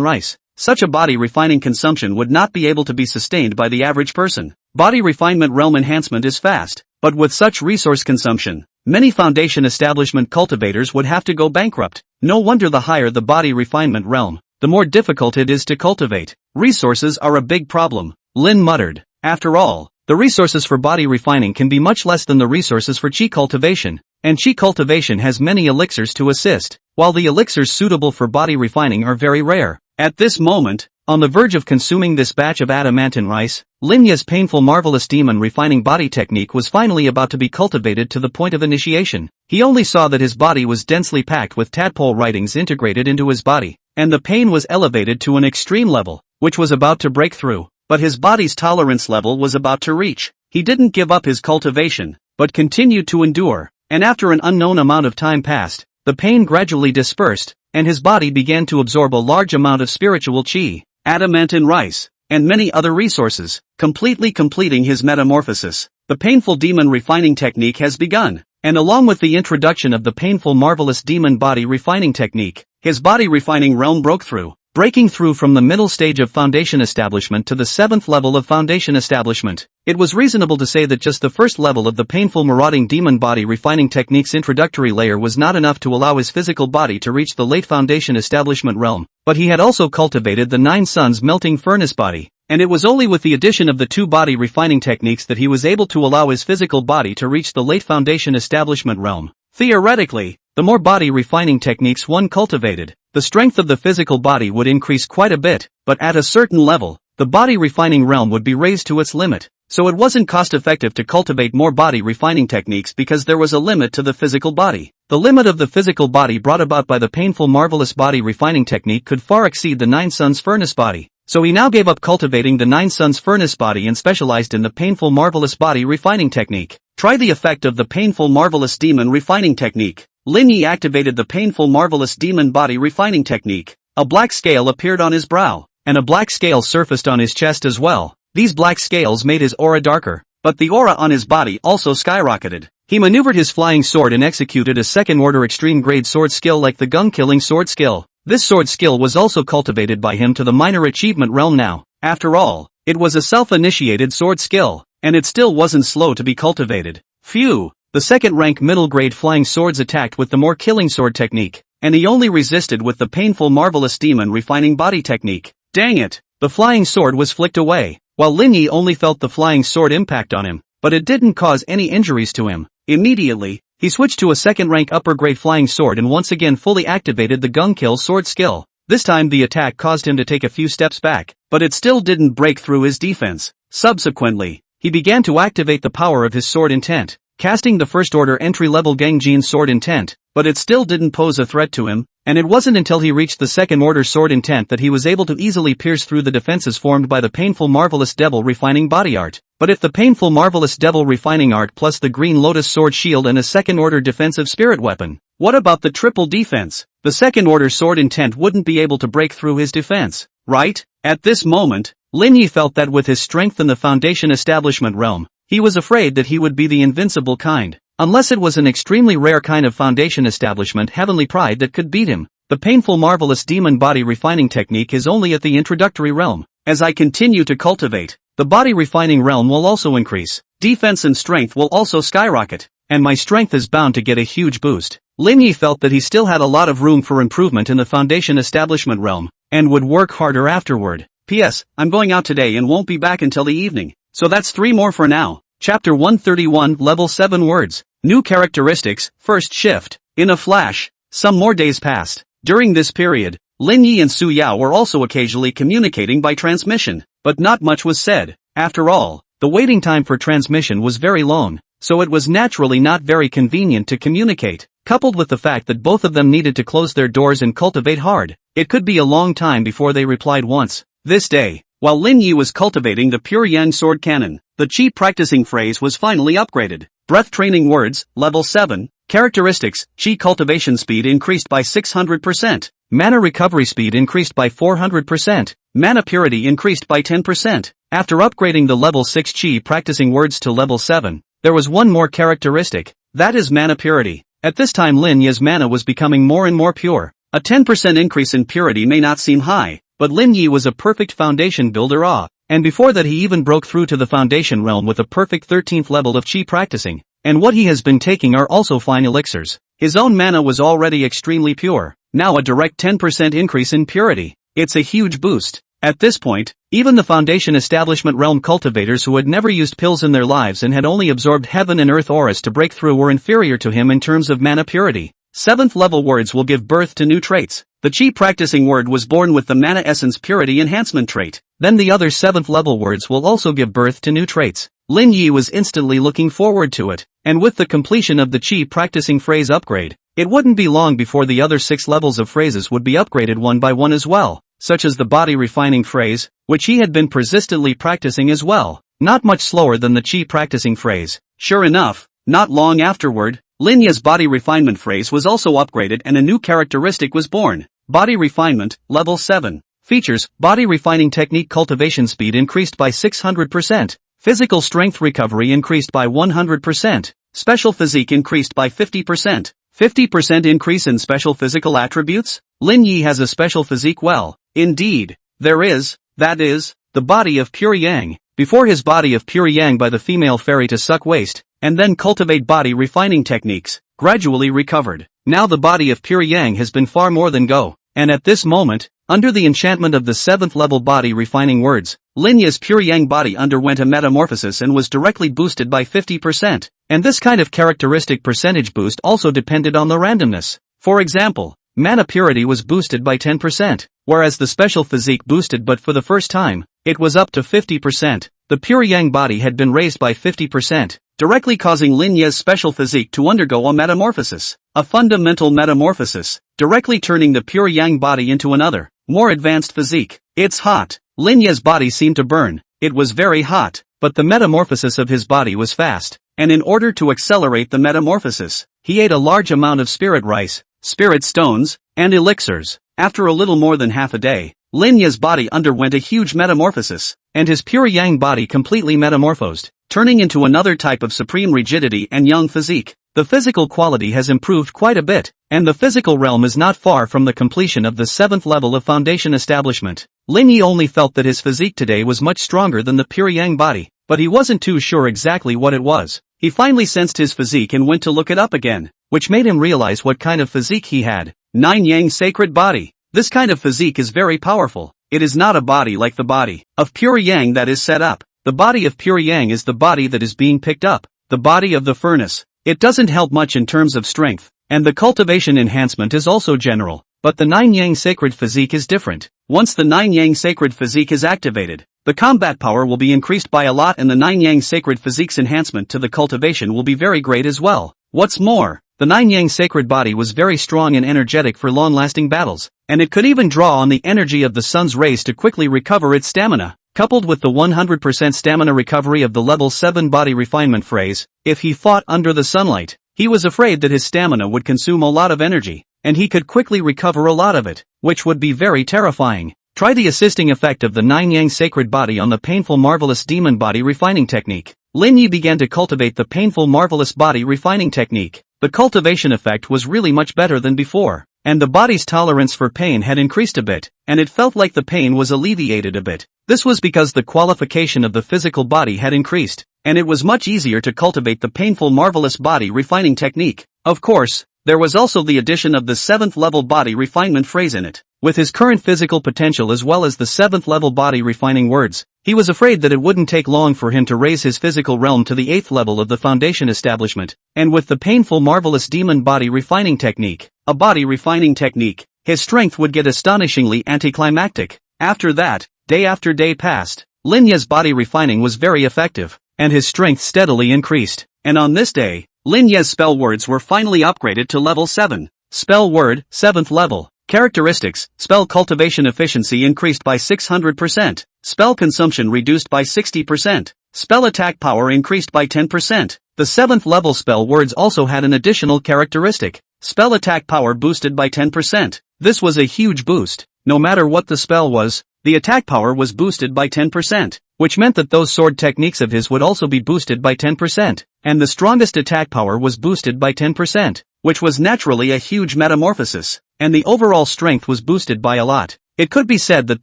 rice. Such a body refining consumption would not be able to be sustained by the average person. Body refinement realm enhancement is fast, but with such resource consumption, many foundation establishment cultivators would have to go bankrupt. No wonder the higher the body refinement realm, the more difficult it is to cultivate. Resources are a big problem, Lin muttered. After all, the resources for body refining can be much less than the resources for chi cultivation, and chi cultivation has many elixirs to assist, while the elixirs suitable for body refining are very rare. At this moment, on the verge of consuming this batch of adamantine rice, Lin Yi's painful marvelous demon refining body technique was finally about to be cultivated to the point of initiation. He only saw that his body was densely packed with tadpole writings integrated into his body, and the pain was elevated to an extreme level, which was about to break through, but his body's tolerance level was about to reach. He didn't give up his cultivation, but continued to endure, and after an unknown amount of time passed, the pain gradually dispersed, and his body began to absorb a large amount of spiritual chi, adamantine rice, and many other resources, completely completing his metamorphosis. The painful demon refining technique has begun, and along with the introduction of the painful marvelous demon body refining technique, his body refining realm broke through, breaking through from the middle stage of foundation establishment to the 7th level of foundation establishment. It was reasonable to say that just the first level of the painful marauding demon body refining technique's introductory layer was not enough to allow his physical body to reach the late foundation establishment realm, but he had also cultivated the 9 suns melting furnace body, and it was only with the addition of the 2 body refining techniques that he was able to allow his physical body to reach the late foundation establishment realm. Theoretically, the more body refining techniques one cultivated, the strength of the physical body would increase quite a bit, but at a certain level, the body refining realm would be raised to its limit. So it wasn't cost-effective to cultivate more body refining techniques because there was a limit to the physical body. The limit of the physical body brought about by the painful marvelous body refining technique could far exceed the 9 suns furnace body. So he now gave up cultivating the 9 suns furnace body and specialized in the painful marvelous body refining technique. Try the effect of the painful marvelous demon refining technique. Lin Yi activated the painful marvelous demon body refining technique. A black scale appeared on his brow, and a black scale surfaced on his chest as well. These black scales made his aura darker, but the aura on his body also skyrocketed. He maneuvered his flying sword and executed a second-order extreme-grade sword skill like the gun-killing sword skill. This sword skill was also cultivated by him to the minor achievement realm now. After all, it was a self-initiated sword skill, and it still wasn't slow to be cultivated. Phew! The second-rank middle-grade flying swords attacked with the more killing sword technique, and he only resisted with the painful marvelous demon refining body technique. Dang it! The flying sword was flicked away, while Lin Yi only felt the flying sword impact on him, but it didn't cause any injuries to him. Immediately, he switched to a second-rank upper-grade flying sword and once again fully activated the gun-kill sword skill. This time the attack caused him to take a few steps back, but it still didn't break through his defense. Subsequently, he began to activate the power of his sword intent, casting the first-order entry-level Gangjin sword intent, but it still didn't pose a threat to him, and it wasn't until he reached the second-order sword intent that he was able to easily pierce through the defenses formed by the painful marvelous devil refining body art. But if the painful marvelous devil refining art plus the green lotus sword shield and a second-order defensive spirit weapon, what about the triple defense? The second-order sword intent wouldn't be able to break through his defense, right? At this moment, Lin Yi felt that with his strength in the foundation establishment realm, he was afraid that he would be the invincible kind, unless it was an extremely rare kind of foundation establishment heavenly pride that could beat him. The painful marvelous demon body refining technique is only at the introductory realm. As I continue to cultivate, the body refining realm will also increase, defense and strength will also skyrocket, and my strength is bound to get a huge boost. Lin Yi felt that he still had a lot of room for improvement in the foundation establishment realm, and would work harder afterward. P.S. I'm going out today and won't be back until the evening. So that's 3 more for now. Chapter 131 Level 7 Words. New characteristics, first shift. In a flash, some more days passed. During this period, Lin Yi and Su Yao were also occasionally communicating by transmission, but not much was said. After all, the waiting time for transmission was very long, so it was naturally not very convenient to communicate. Coupled with the fact that both of them needed to close their doors and cultivate hard, it could be a long time before they replied once. This day, while Lin Yi was cultivating the pure yang sword cannon, the chi practicing phrase was finally upgraded. Breath training words, level 7. Characteristics, chi cultivation speed increased by 600%. Mana recovery speed increased by 400%. Mana purity increased by 10%. After upgrading the level 6 chi practicing words to level 7, there was one more characteristic. That is mana purity. At this time Lin Yi's mana was becoming more and more pure. A 10% increase in purity may not seem high, but Lin Yi was a perfect foundation builder and before that he even broke through to the foundation realm with a perfect 13th level of chi practicing, and what he has been taking are also fine elixirs. His own mana was already extremely pure, now a direct 10% increase in purity. It's a huge boost. At this point, even the foundation establishment realm cultivators who had never used pills in their lives and had only absorbed heaven and earth auras to break through were inferior to him in terms of mana purity. 7th level words will give birth to new traits. The chi practicing word was born with the mana essence purity enhancement trait. Then the other 7th level words will also give birth to new traits. Lin Yi was instantly looking forward to it, and with the completion of the chi practicing phrase upgrade, it wouldn't be long before the other 6 levels of phrases would be upgraded one by one as well, such as the body refining phrase, which he had been persistently practicing as well, not much slower than the chi practicing phrase. Sure enough, not long afterward, Lin Yi's body refinement phrase was also upgraded and a new characteristic was born. Body refinement, level 7. Features: body refining technique, cultivation speed increased by 600%, physical strength recovery increased by 100%, special physique increased by 50%. 50% increase in special physical attributes? Lin Yi has a special physique. Well, indeed, there is, that is, the body of pure yang. Before his body of pure yang by the female fairy to suck waste, and then cultivate body refining techniques, gradually recovered. Now the body of pure yang has been far more than go, and at this moment, under the enchantment of the 7th level body refining words, Lin Yi's pure yang body underwent a metamorphosis and was directly boosted by 50%, and this kind of characteristic percentage boost also depended on the randomness. For example, mana purity was boosted by 10%, whereas the special physique boosted, but for the first time, it was up to 50%. The pure yang body had been raised by 50%, directly causing Lin Yi's special physique to undergo a metamorphosis, a fundamental metamorphosis, directly turning the pure yang body into another, more advanced physique. It's hot. Lin Yi's body seemed to burn. It was very hot, but the metamorphosis of his body was fast, and in order to accelerate the metamorphosis, he ate a large amount of spirit rice, spirit stones, and elixirs. After a little more than half a day, Lin Yi's body underwent a huge metamorphosis, and his pure yang body completely metamorphosed, turning into another type of supreme rigidity and young physique. The physical quality has improved quite a bit, and the physical realm is not far from the completion of the 7th level of foundation establishment. Lin Yi only felt that his physique today was much stronger than the pure yang body, but he wasn't too sure exactly what it was. He finally sensed his physique and went to look it up again, which made him realize what kind of physique he had. 9 Yang Sacred Body. This kind of physique is very powerful. It is not a body like the body of pure yang that is set up. The body of pure yang is the body that is being picked up, the body of the furnace. It doesn't help much in terms of strength, and the cultivation enhancement is also general, but the 9 Yang Sacred Physique is different. Once the 9 Yang Sacred Physique is activated, the combat power will be increased by a lot, and the 9 Yang Sacred Physique's enhancement to the cultivation will be very great as well. What's more, the 9 Yang Sacred Body was very strong and energetic for long-lasting battles, and it could even draw on the energy of the sun's rays to quickly recover its stamina. Coupled with the 100% stamina recovery of the level 7 body refinement phrase, if he fought under the sunlight, he was afraid that his stamina would consume a lot of energy, and he could quickly recover a lot of it, which would be very terrifying. Try the assisting effect of the 9 Yang Sacred Body on the painful marvelous demon body refining technique. Lin Yi began to cultivate the painful marvelous body refining technique. The cultivation effect was really much better than before, and the body's tolerance for pain had increased a bit, and it felt like the pain was alleviated a bit. This was because the qualification of the physical body had increased, and it was much easier to cultivate the painful marvelous body refining technique. Of course, there was also the addition of the 7th level body refinement phrase in it. With his current physical potential as well as the 7th level body refining words, he was afraid that it wouldn't take long for him to raise his physical realm to the 8th level of the foundation establishment, and with the painful marvelous demon body refining technique, a body refining technique, his strength would get astonishingly anticlimactic. After that, day after day passed. Lin Yi's body refining was very effective, and his strength steadily increased, and on this day, Lin Yi's spell words were finally upgraded to level 7. Spell word, 7th level. Characteristics: spell cultivation efficiency increased by 600%, spell consumption reduced by 60%, spell attack power increased by 10%. The 7th level spell words also had an additional characteristic: spell attack power boosted by 10%. This was a huge boost. No matter what the spell was, the attack power was boosted by 10%, which meant that those sword techniques of his would also be boosted by 10%, and the strongest attack power was boosted by 10%. which was naturally a huge metamorphosis, and the overall strength was boosted by a lot. It could be said that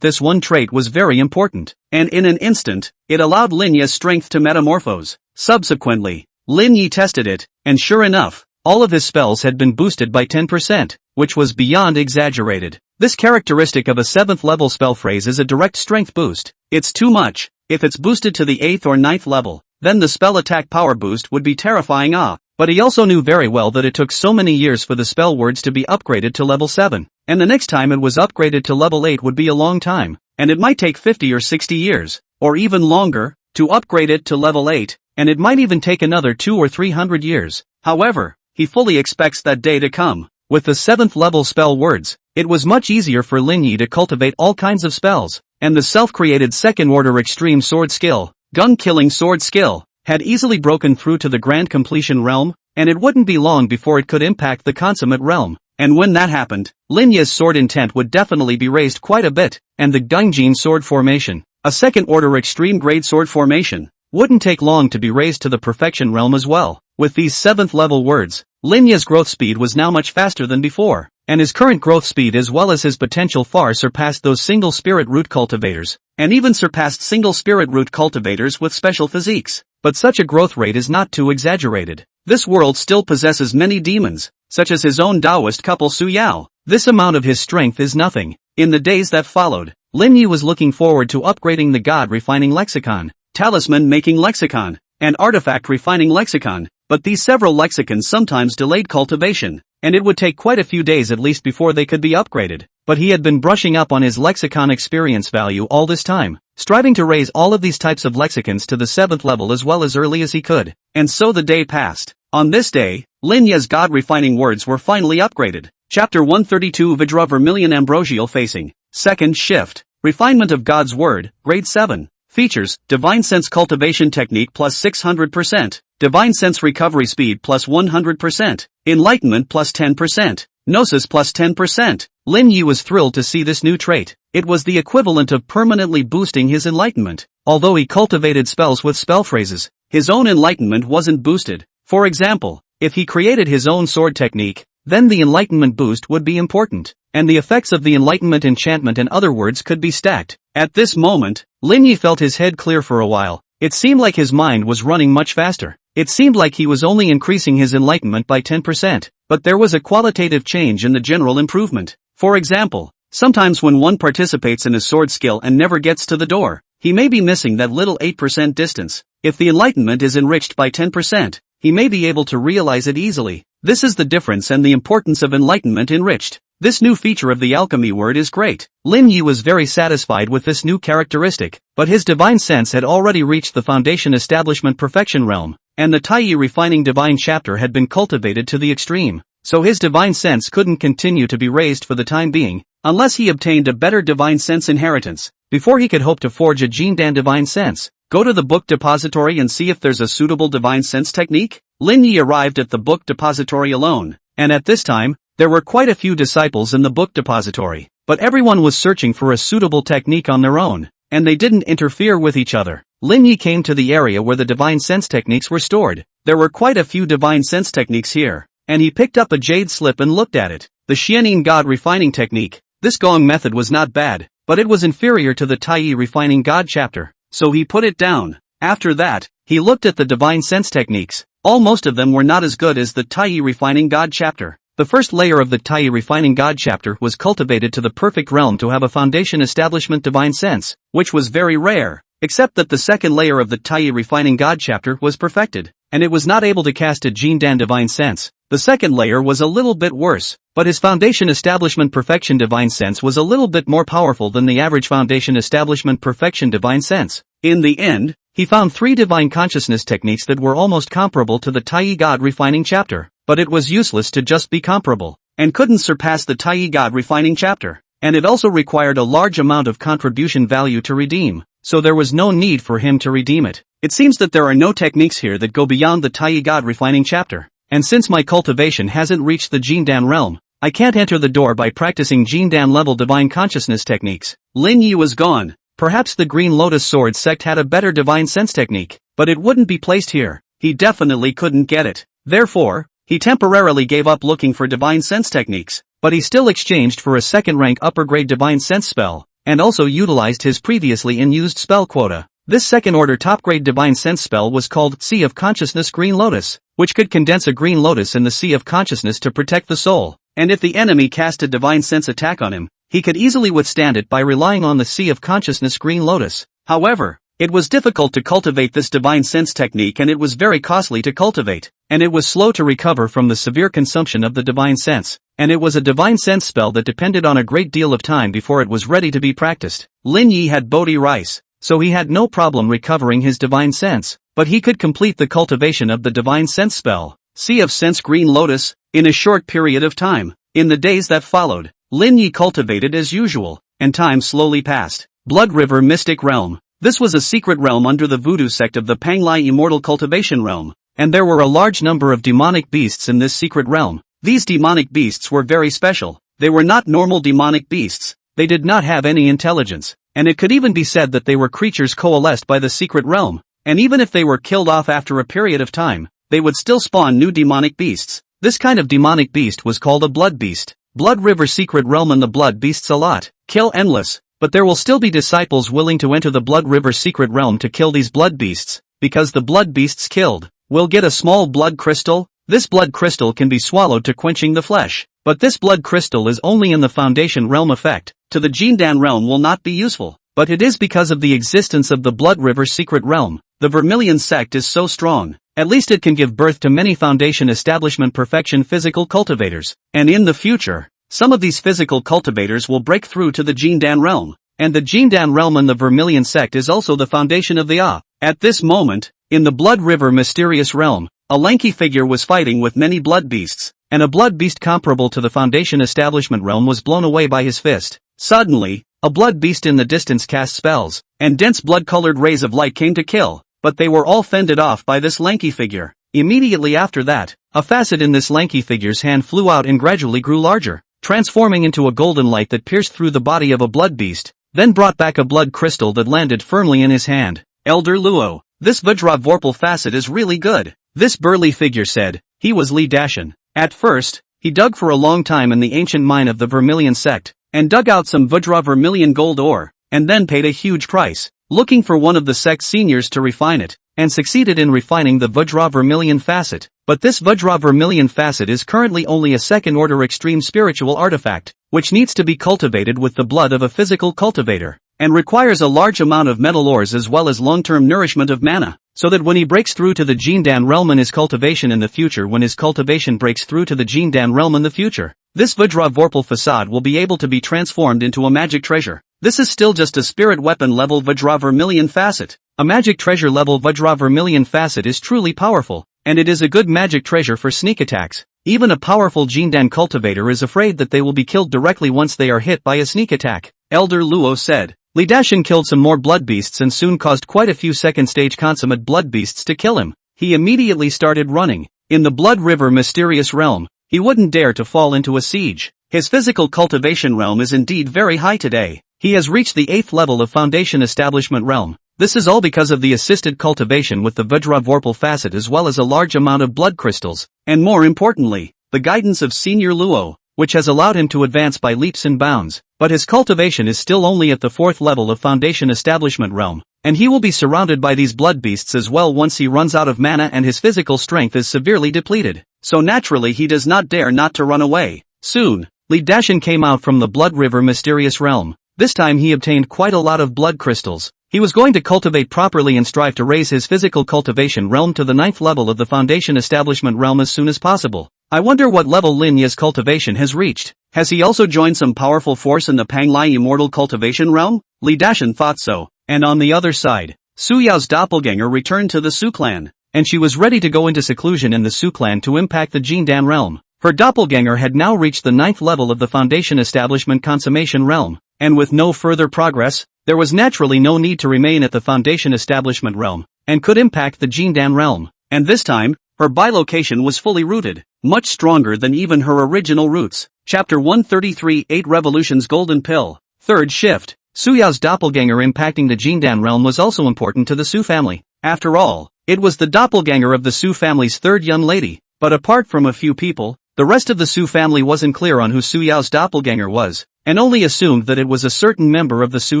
this one trait was very important, and in an instant, it allowed Lin Yi's strength to metamorphose. Subsequently, Lin Yi tested it, and sure enough, all of his spells had been boosted by 10%, which was beyond exaggerated. This characteristic of a 7th level spell phrase is a direct strength boost. It's too much. If it's boosted to the 8th or 9th level, then the spell attack power boost would be terrifying. But he also knew very well that it took so many years for the spell words to be upgraded to level 7, and the next time it was upgraded to level 8 would be a long time, and it might take 50 or 60 years, or even longer, to upgrade it to level 8, and it might even take another 200 or 300 years. However, he fully expects that day to come. With the 7th level spell words, it was much easier for Lin Yi to cultivate all kinds of spells, and the self-created second-order extreme sword skill, gun-killing sword skill, had easily broken through to the grand completion realm, and it wouldn't be long before it could impact the consummate realm. And when that happened, Lin Yi's sword intent would definitely be raised quite a bit, and the Gungjin sword formation, a second-order extreme grade sword formation, wouldn't take long to be raised to the perfection realm as well. With these 7th level words, Lin Yi's growth speed was now much faster than before, and his current growth speed as well as his potential far surpassed those single spirit root cultivators, and even surpassed single spirit root cultivators with special physiques. But such a growth rate is not too exaggerated. This world still possesses many demons, such as his own Taoist couple Su Yao. This amount of his strength is nothing. In the days that followed, Lin Yi was looking forward to upgrading the God Refining Lexicon, Talisman Making Lexicon, and Artifact Refining Lexicon, but these several lexicons sometimes delayed cultivation, and it would take quite a few days at least before they could be upgraded. But he had been brushing up on his lexicon experience value all this time, striving to raise all of these types of lexicons to the 7th level as well as early as he could. And so the day passed. On this day, Lin Yi's God-refining words were finally upgraded. Chapter 132 Vidra Vermilion Ambrosial Facing. Second Shift. Refinement of God's Word, Grade 7. Features, Divine Sense Cultivation Technique plus 600%. Divine Sense Recovery Speed plus 100%. Enlightenment plus 10%. Gnosis plus 10%. Lin Yi was thrilled to see this new trait. It was the equivalent of permanently boosting his enlightenment. Although he cultivated spells with spell phrases, his own enlightenment wasn't boosted. For example, if he created his own sword technique, then the enlightenment boost would be important, and the effects of the enlightenment enchantment in other words could be stacked. At this moment, Lin Yi felt his head clear for a while. It seemed like his mind was running much faster. It seemed like he was only increasing his enlightenment by 10%, but there was a qualitative change in the general improvement. For example, sometimes when one participates in a sword skill and never gets to the door, he may be missing that little 8% distance. If the enlightenment is enriched by 10%, he may be able to realize it easily. This is the difference and the importance of enlightenment enriched. This new feature of the alchemy word is great. Lin Yi was very satisfied with this new characteristic, but his divine sense had already reached the foundation establishment perfection realm, and the Taiyi refining divine chapter had been cultivated to the extreme, so his divine sense couldn't continue to be raised for the time being, unless he obtained a better divine sense inheritance, before he could hope to forge a Jindan divine sense. Go to the book depository and see if there's a suitable divine sense technique. Lin Yi arrived at the book depository alone, and at this time, there were quite a few disciples in the book depository, but everyone was searching for a suitable technique on their own, and they didn't interfere with each other. Lin Yi came to the area where the divine sense techniques were stored. There were quite a few divine sense techniques here, and he picked up a jade slip and looked at it. The Xianin God refining technique. This gong method was not bad, but it was inferior to the Taiyi refining God chapter, so he put it down. After that, he looked at the divine sense techniques. All most of them were not as good as the Taiyi refining God chapter. The first layer of the Taiyi refining God chapter was cultivated to the perfect realm to have a foundation establishment divine sense, which was very rare, except that the second layer of the Taiyi refining God chapter was perfected, and it was not able to cast a Jindan divine sense. The second layer was a little bit worse, but his foundation establishment perfection divine sense was a little bit more powerful than the average foundation establishment perfection divine sense. In the end, he found 3 divine consciousness techniques that were almost comparable to the Taiyi God refining chapter. But it was useless to just be comparable, and couldn't surpass the Taiyi God refining chapter, and it also required a large amount of contribution value to redeem, so there was no need for him to redeem it. It seems that there are no techniques here that go beyond the Taiyi God refining chapter, and since my cultivation hasn't reached the Jindan realm, I can't enter the door by practicing Jindan level divine consciousness techniques. Lin Yi was gone. Perhaps the Green Lotus Sword sect had a better divine sense technique, but it wouldn't be placed here. He definitely couldn't get it. Therefore, he temporarily gave up looking for divine sense techniques, but he still exchanged for a second-rank upper-grade divine sense spell, and also utilized his previously unused spell quota. This second-order top-grade divine sense spell was called Sea of Consciousness Green Lotus, which could condense a green lotus in the Sea of Consciousness to protect the soul, and if the enemy cast a divine sense attack on him, he could easily withstand it by relying on the Sea of Consciousness Green Lotus. However, it was difficult to cultivate this divine sense technique, and it was very costly to cultivate, and it was slow to recover from the severe consumption of the divine sense, and it was a divine sense spell that depended on a great deal of time before it was ready to be practiced. Lin Yi had Bodhi rice, so he had no problem recovering his divine sense, but he could complete the cultivation of the divine sense spell, Sea of Sense Green Lotus, in a short period of time. In the days that followed, Lin Yi cultivated as usual, and time slowly passed. Blood River Mystic Realm. This was a secret realm under the voodoo sect of the Panglai Immortal Cultivation Realm, and there were a large number of demonic beasts in this secret realm. These demonic beasts were very special. They were not normal demonic beasts, they did not have any intelligence, and it could even be said that they were creatures coalesced by the secret realm, and even if they were killed off after a period of time, they would still spawn new demonic beasts. This kind of demonic beast was called a blood beast. Blood River Secret Realm, and the blood beasts a lot. Kill endless. But there will still be disciples willing to enter the Blood River Secret Realm to kill these blood beasts, because the blood beasts killed will get a small blood crystal. This blood crystal can be swallowed to quenching the flesh, but this blood crystal is only in the Foundation Realm effect. To the Jindan Realm will not be useful, but it is because of the existence of the Blood River Secret Realm. The Vermilion sect is so strong, at least it can give birth to many Foundation Establishment Perfection physical cultivators, and in the future, some of these physical cultivators will break through to the Jindan Realm, and the Jindan Realm and the Vermilion sect is also the foundation of the Ah. At this moment, in the Blood River Mysterious Realm, a lanky figure was fighting with many blood beasts, and a blood beast comparable to the Foundation Establishment Realm was blown away by his fist. Suddenly, a blood beast in the distance cast spells, and dense blood-colored rays of light came to kill, but they were all fended off by this lanky figure. Immediately after that, a facet in this lanky figure's hand flew out and gradually grew larger, transforming into a golden light that pierced through the body of a blood beast, then brought back a blood crystal that landed firmly in his hand. Elder Luo, this Vajravorpal facet is really good, this burly figure said. He was Li Dashan. At first, he dug for a long time in the ancient mine of the Vermilion sect, and dug out some Vajra Vermilion gold ore, and then paid a huge price, looking for one of the sect's seniors to refine it, and succeeded in refining the Vajra Vermilion facet. But this Vajra Vermilion facet is currently only a second-order extreme spiritual artifact, which needs to be cultivated with the blood of a physical cultivator, and requires a large amount of metal ores as well as long-term nourishment of mana, so that when he breaks through to the Jindan Realm in his cultivation in the future, when his cultivation breaks through to the Jindan Realm in the future, this Vajravorpal facade will be able to be transformed into a magic treasure. This is still just a spirit weapon level Vajra Vermilion facet. A magic treasure level Vajra Vermilion facet is truly powerful, and it is a good magic treasure for sneak attacks. Even a powerful Jindan cultivator is afraid that they will be killed directly once they are hit by a sneak attack. Elder Luo said. Li Dashan killed some more blood beasts and soon caused quite a few second-stage consummate blood beasts to kill him. He immediately started running. In the Blood River Mysterious Realm, he wouldn't dare to fall into a siege. His physical cultivation realm is indeed very high today. He has reached the 8th level of Foundation Establishment Realm. This is all because of the assisted cultivation with the Vajravorpal facet as well as a large amount of blood crystals, and more importantly, the guidance of Senior Luo, which has allowed him to advance by leaps and bounds. But his cultivation is still only at the 4th level of Foundation Establishment Realm, and he will be surrounded by these blood beasts as well once he runs out of mana and his physical strength is severely depleted. So naturally he does not dare not to run away. Soon, Li Dashan came out from the Blood River Mysterious Realm. This time he obtained quite a lot of blood crystals. He was going to cultivate properly and strive to raise his physical cultivation realm to the 9th level of the Foundation Establishment Realm as soon as possible. I wonder what level Lin Yi's cultivation has reached. Has he also joined some powerful force in the Panglai Immortal Cultivation Realm? Li Dashan thought so. And on the other side, Su Yao's doppelganger returned to the Su clan, and she was ready to go into seclusion in the Su clan to impact the Jindan Realm. Her doppelganger had now reached the 9th level of the Foundation Establishment Consummation Realm, and with no further progress, there was naturally no need to remain at the Foundation Establishment Realm, and could impact the Jindan Realm. And this time, her bilocation was fully rooted, much stronger than even her original roots. Chapter 133 8 Revolutions Golden Pill. Third shift. Su Yao's doppelganger impacting the Jindan Realm was also important to the Su family. After all, it was the doppelganger of the Su family's third young lady. But apart from a few people, the rest of the Su family wasn't clear on who Su Yao's doppelganger was, and only assumed that it was a certain member of the Su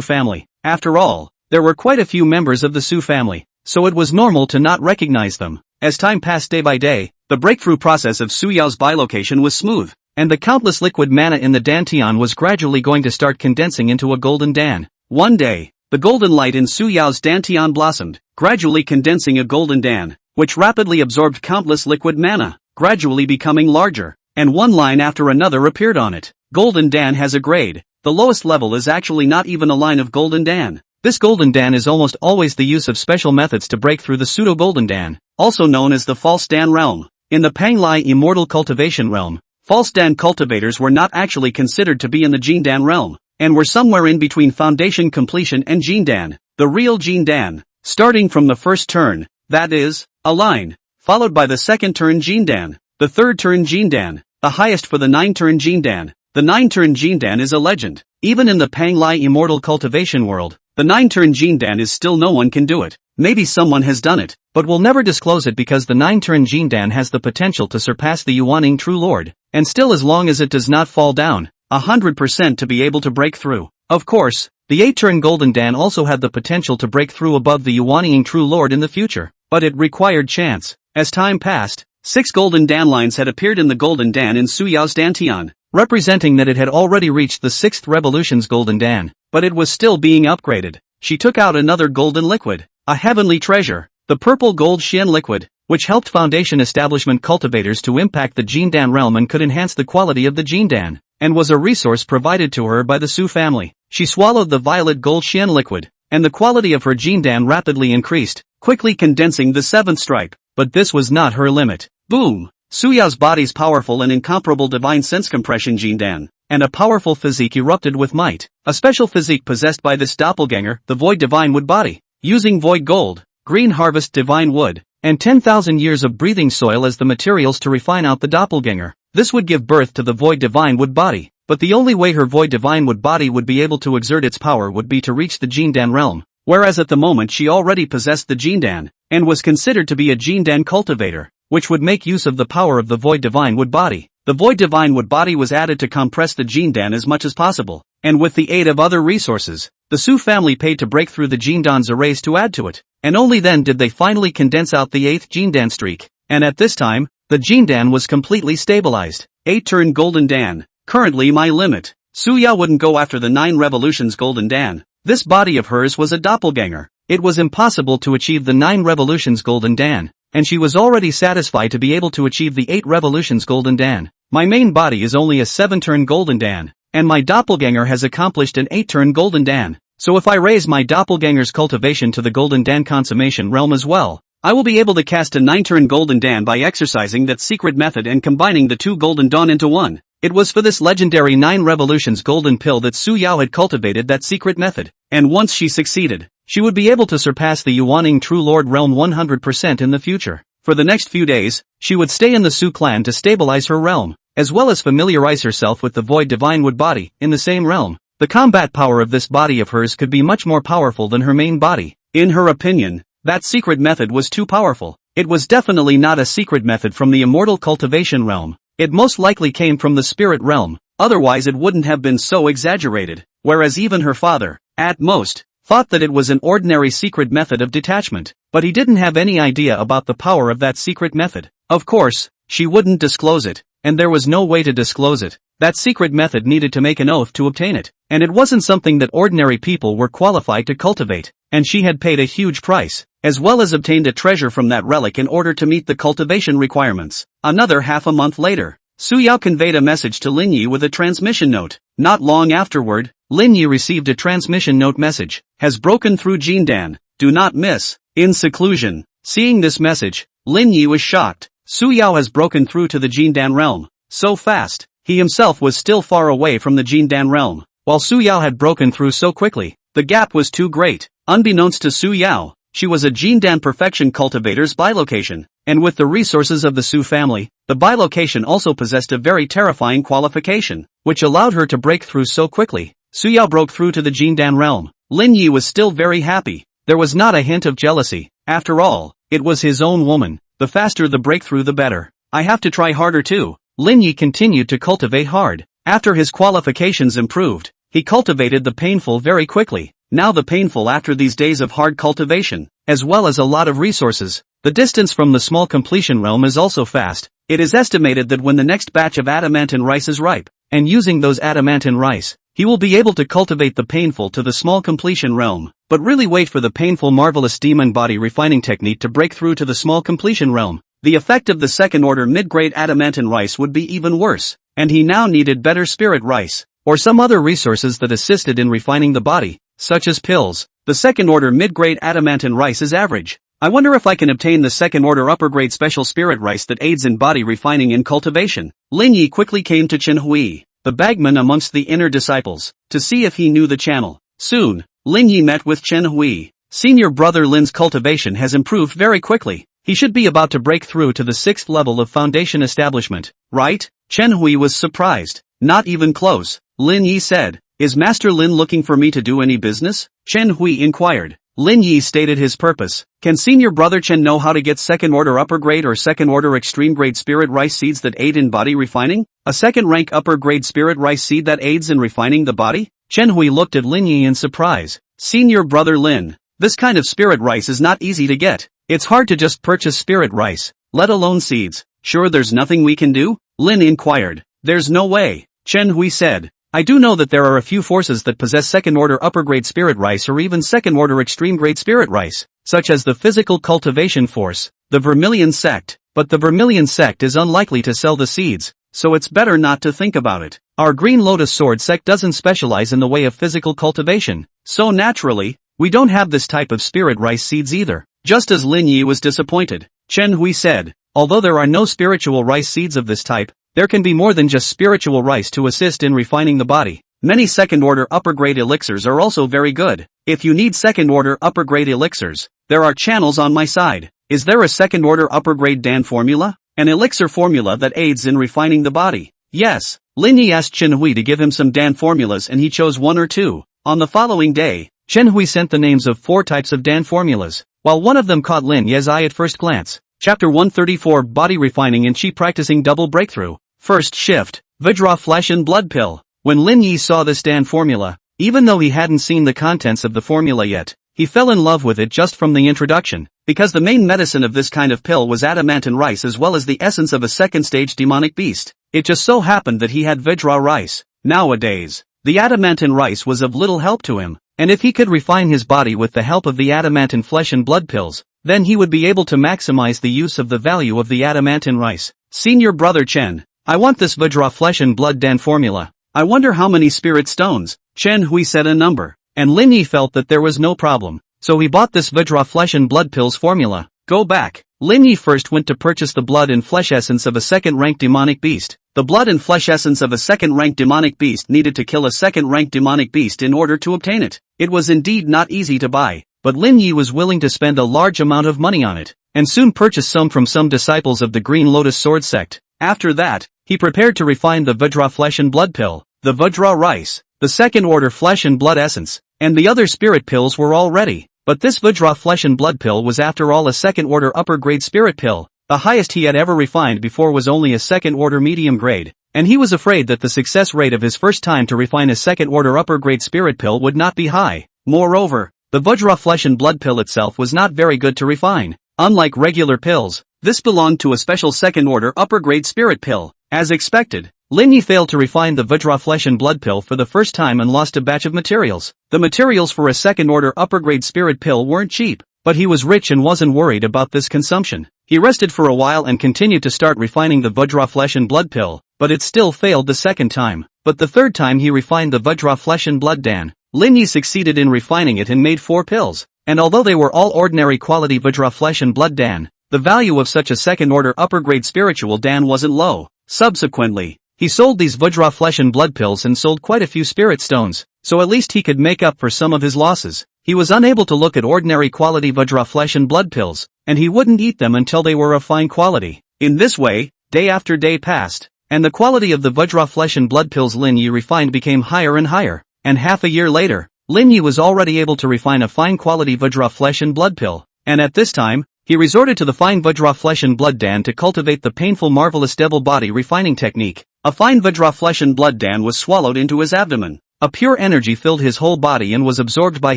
family. After all, there were quite a few members of the Su family, so it was normal to not recognize them. As time passed day by day, the breakthrough process of Su Yao's bilocation was smooth, and the countless liquid mana in the dantian was gradually going to start condensing into a golden dan. One day, the golden light in Su Yao's dantian blossomed, gradually condensing a golden dan, which rapidly absorbed countless liquid mana, gradually becoming larger, and one line after another appeared on it. Golden dan has a grade. The lowest level is actually not even a line of golden dan. This golden dan is almost always the use of special methods to break through the pseudo-golden dan, also known as the false dan realm. In the Panglai immortal cultivation realm, false dan cultivators were not actually considered to be in the Jin dan realm, and were somewhere in between foundation completion and Jin dan, the real Jin dan, starting from the first turn, that is, a line, followed by the second turn Jin dan, the third turn Jin dan, the highest for the 9-turn Jin dan. The 9-turn Jin dan is a legend. Even in the Panglai immortal cultivation world, the 9-turn Jin dan is still no one can do it. Maybe someone has done it, but will never disclose it because the 9-turn Jin dan has the potential to surpass the Yuaning True Lord, and still as long as it does not fall down, 100% to be able to break through. Of course, the 8-turn Golden Dan also had the potential to break through above the Yuaning True Lord in the future, but it required chance. As time passed, 6 Golden Dan lines had appeared in the Golden Dan in Su Yao's dantian, representing that it had already reached the 6th Revolution's Golden Dan, but it was still being upgraded. She took out another golden liquid, a heavenly treasure, the purple gold Xian liquid, which helped Foundation establishment cultivators to impact the Jin Dan realm and could enhance the quality of the Jin Dan, and was a resource provided to her by the Su family. She swallowed the violet gold Xian liquid, and the quality of her Jin Dan rapidly increased, quickly condensing the 7th stripe, but this was not her limit. Boom! Su Yao's body's powerful and incomparable divine sense compression Jin Dan, and a powerful physique erupted with might. A special physique possessed by this doppelganger, the void divine wood body, using void gold, green harvest divine wood, and 10,000 years of breathing soil as the materials to refine out the doppelganger. This would give birth to the void divine wood body, but the only way her void divine wood body would be able to exert its power would be to reach the Jin Dan realm, whereas at the moment she already possessed the Jin Dan, and was considered to be a Jin Dan cultivator, which would make use of the power of the void divine wood body. The void divine wood body was added to compress the Jin Dan as much as possible, and with the aid of other resources, the Su family paid to break through the Jin Dan's arrays to add to it, and only then did they finally condense out the 8th Jin Dan streak, and at this time, the Jin Dan was completely stabilized. 8-turn Golden Dan, currently my limit. Su Yao wouldn't go after the 9 Revolutions Golden Dan. This body of hers was a doppelganger. It was impossible to achieve the 9 Revolutions Golden Dan, and she was already satisfied to be able to achieve the 8 Revolutions Golden Dan. My main body is only a 7-turn Golden Dan, and my doppelganger has accomplished an 8-turn Golden Dan. So if I raise my doppelganger's cultivation to the Golden Dan consummation realm as well, I will be able to cast a 9-turn Golden Dan by exercising that secret method and combining the 2 Golden Dawn into one. It was for this legendary 9 Revolutions Golden Pill that Su Yao had cultivated that secret method, and once she succeeded, she would be able to surpass the Yuaning True Lord realm 100% in the future. For the next few days, she would stay in the Su clan to stabilize her realm, as well as familiarize herself with the void divine wood body, in the same realm. The combat power of this body of hers could be much more powerful than her main body. In her opinion, that secret method was too powerful. It was definitely not a secret method from the immortal cultivation realm. It most likely came from the spirit realm, otherwise it wouldn't have been so exaggerated, whereas even her father, at most, thought that it was an ordinary secret method of detachment, but he didn't have any idea about the power of that secret method. Of course, she wouldn't disclose it, and there was no way to disclose it. That secret method needed to make an oath to obtain it, and it wasn't something that ordinary people were qualified to cultivate, and she had paid a huge price, as well as obtained a treasure from that relic in order to meet the cultivation requirements. Another half a month later, Su Yao conveyed a message to Lin Yi with a transmission note. Not long afterward, Lin Yi received a transmission note message. Has broken through Jin Dan. Do not miss. In seclusion. Seeing this message, Lin Yi was shocked. Su Yao has broken through to the Jin Dan realm. So fast. He himself was still far away from the Jin Dan realm. While Su Yao had broken through so quickly, the gap was too great. Unbeknownst to Su Yao, she was a Jin Dan perfection cultivator's bilocation, and with the resources of the Su family, the bilocation also possessed a very terrifying qualification, which allowed her to break through so quickly. Su Yao broke through to the Jin Dan realm. Lin Yi was still very happy. There was not a hint of jealousy. After all, it was his own woman. The faster the breakthrough the better. I have to try harder too. Lin Yi continued to cultivate hard. After his qualifications improved, he cultivated the painful very quickly. Now the painful after these days of hard cultivation, as well as a lot of resources. The distance from the small completion realm is also fast. It is estimated that when the next batch of adamantine rice is ripe, and using those adamantine rice, he will be able to cultivate the painful to the small completion realm. But really wait for the painful marvelous demon body refining technique to break through to the small completion realm. The effect of the second order mid-grade adamantine rice would be even worse, and he now needed better spirit rice, or some other resources that assisted in refining the body, such as pills. The second order mid-grade adamantine rice is average. I wonder if I can obtain the second order upper grade special spirit rice that aids in body refining and cultivation. Lin Yi quickly came to Chen Hui, the bagman amongst the inner disciples, to see if he knew the channel. Soon, Lin Yi met with Chen Hui. Senior brother Lin's cultivation has improved very quickly. He should be about to break through to the 6th level of foundation establishment, right? Chen Hui was surprised. Not even close, Lin Yi said. Is Master Lin looking for me to do any business? Chen Hui inquired. Lin Yi stated his purpose. Can senior brother Chen know how to get second order upper grade or second order extreme grade spirit rice seeds that aid in body refining? A second rank upper grade spirit rice seed that aids in refining the body? Chen Hui looked at Lin Yi in surprise. Senior brother Lin, this kind of spirit rice is not easy to get. It's hard to just purchase spirit rice, let alone seeds. Sure there's nothing we can do? Lin inquired. There's no way, Chen Hui said. I do know that there are a few forces that possess second-order upper-grade spirit rice or even second-order extreme-grade spirit rice, such as the physical cultivation force, the Vermilion sect, but the Vermilion sect is unlikely to sell the seeds, so it's better not to think about it. Our Green Lotus Sword sect doesn't specialize in the way of physical cultivation, so naturally, we don't have this type of spirit rice seeds either. Just as Lin Yi was disappointed, Chen Hui said, although there are no spiritual rice seeds of this type, there can be more than just spiritual rice to assist in refining the body. Many second-order upper-grade elixirs are also very good. If you need second-order upper-grade elixirs, there are channels on my side. Is there a second-order upper-grade Dan formula? An elixir formula that aids in refining the body? Yes. Lin Yi asked Chen Hui to give him some Dan formulas and he chose one or two. On the following day, Chen Hui sent the names of 4 types of Dan formulas, while one of them caught Lin Yi's eye at first glance. Chapter 134 Body Refining and Chi Practicing Double Breakthrough. First shift, Vidra Flesh and Blood Pill. When Lin Yi saw this Dan formula, even though he hadn't seen the contents of the formula yet, he fell in love with it just from the introduction, because the main medicine of this kind of pill was adamantine rice as well as the essence of a second-stage demonic beast. It just so happened that he had Vidra rice. Nowadays, the adamantine rice was of little help to him, and if he could refine his body with the help of the adamantine flesh and blood pills, then he would be able to maximize the use of the value of the adamantine rice. Senior brother Chen, I want this Vidra flesh and blood Dan formula. I wonder how many spirit stones. Chen Hui said a number, and Lin Yi felt that there was no problem, so he bought this Vidra flesh and blood pills formula. Go back. Lin Yi first went to purchase the blood and flesh essence of a second-rank demonic beast. The blood and flesh essence of a second-rank demonic beast needed to kill a second-rank demonic beast in order to obtain it. It was indeed not easy to buy, but Lin Yi was willing to spend a large amount of money on it, and soon purchased some from some disciples of the Green Lotus Sword sect. After that, he prepared to refine the Vidra flesh and blood pill, the Vidra rice, the second-order flesh and blood essence, and the other spirit pills were all ready. But this Vidra flesh and blood pill was after all a second-order upper-grade spirit pill. The highest he had ever refined before was only a second-order medium grade, and he was afraid that the success rate of his first time to refine a second-order upper-grade spirit pill would not be high. Moreover, the Vidra flesh and blood pill itself was not very good to refine. Unlike regular pills, this belonged to a special second-order upper-grade spirit pill. As expected, Lin Yi failed to refine the Vidra flesh and blood pill for the first time and lost a batch of materials. The materials for a second-order upper-grade spirit pill weren't cheap, but he was rich and wasn't worried about this consumption. He rested for a while and continued to start refining the Vidra flesh and blood pill, but it still failed the second time. But the third time he refined the Vidra flesh and blood Dan, Lin Yi succeeded in refining it and made 4 pills, and although they were all ordinary quality Vidra flesh and blood Dan, the value of such a second-order upper-grade spiritual Dan wasn't low. Subsequently, he sold these Vidra flesh and blood pills and sold quite a few spirit stones, so at least he could make up for some of his losses. He was unable to look at ordinary quality Vidra flesh and blood pills, and he wouldn't eat them until they were of fine quality. In this way, day after day passed, and the quality of the Vidra flesh and blood pills Lin Yi refined became higher and higher, and half a year later, Lin Yi was already able to refine a fine quality Vidra flesh and blood pill, and at this time, he resorted to the fine Vajra flesh and blood Dan to cultivate the painful marvelous devil body refining technique. A fine Vajra flesh and blood Dan was swallowed into his abdomen. A pure energy filled his whole body and was absorbed by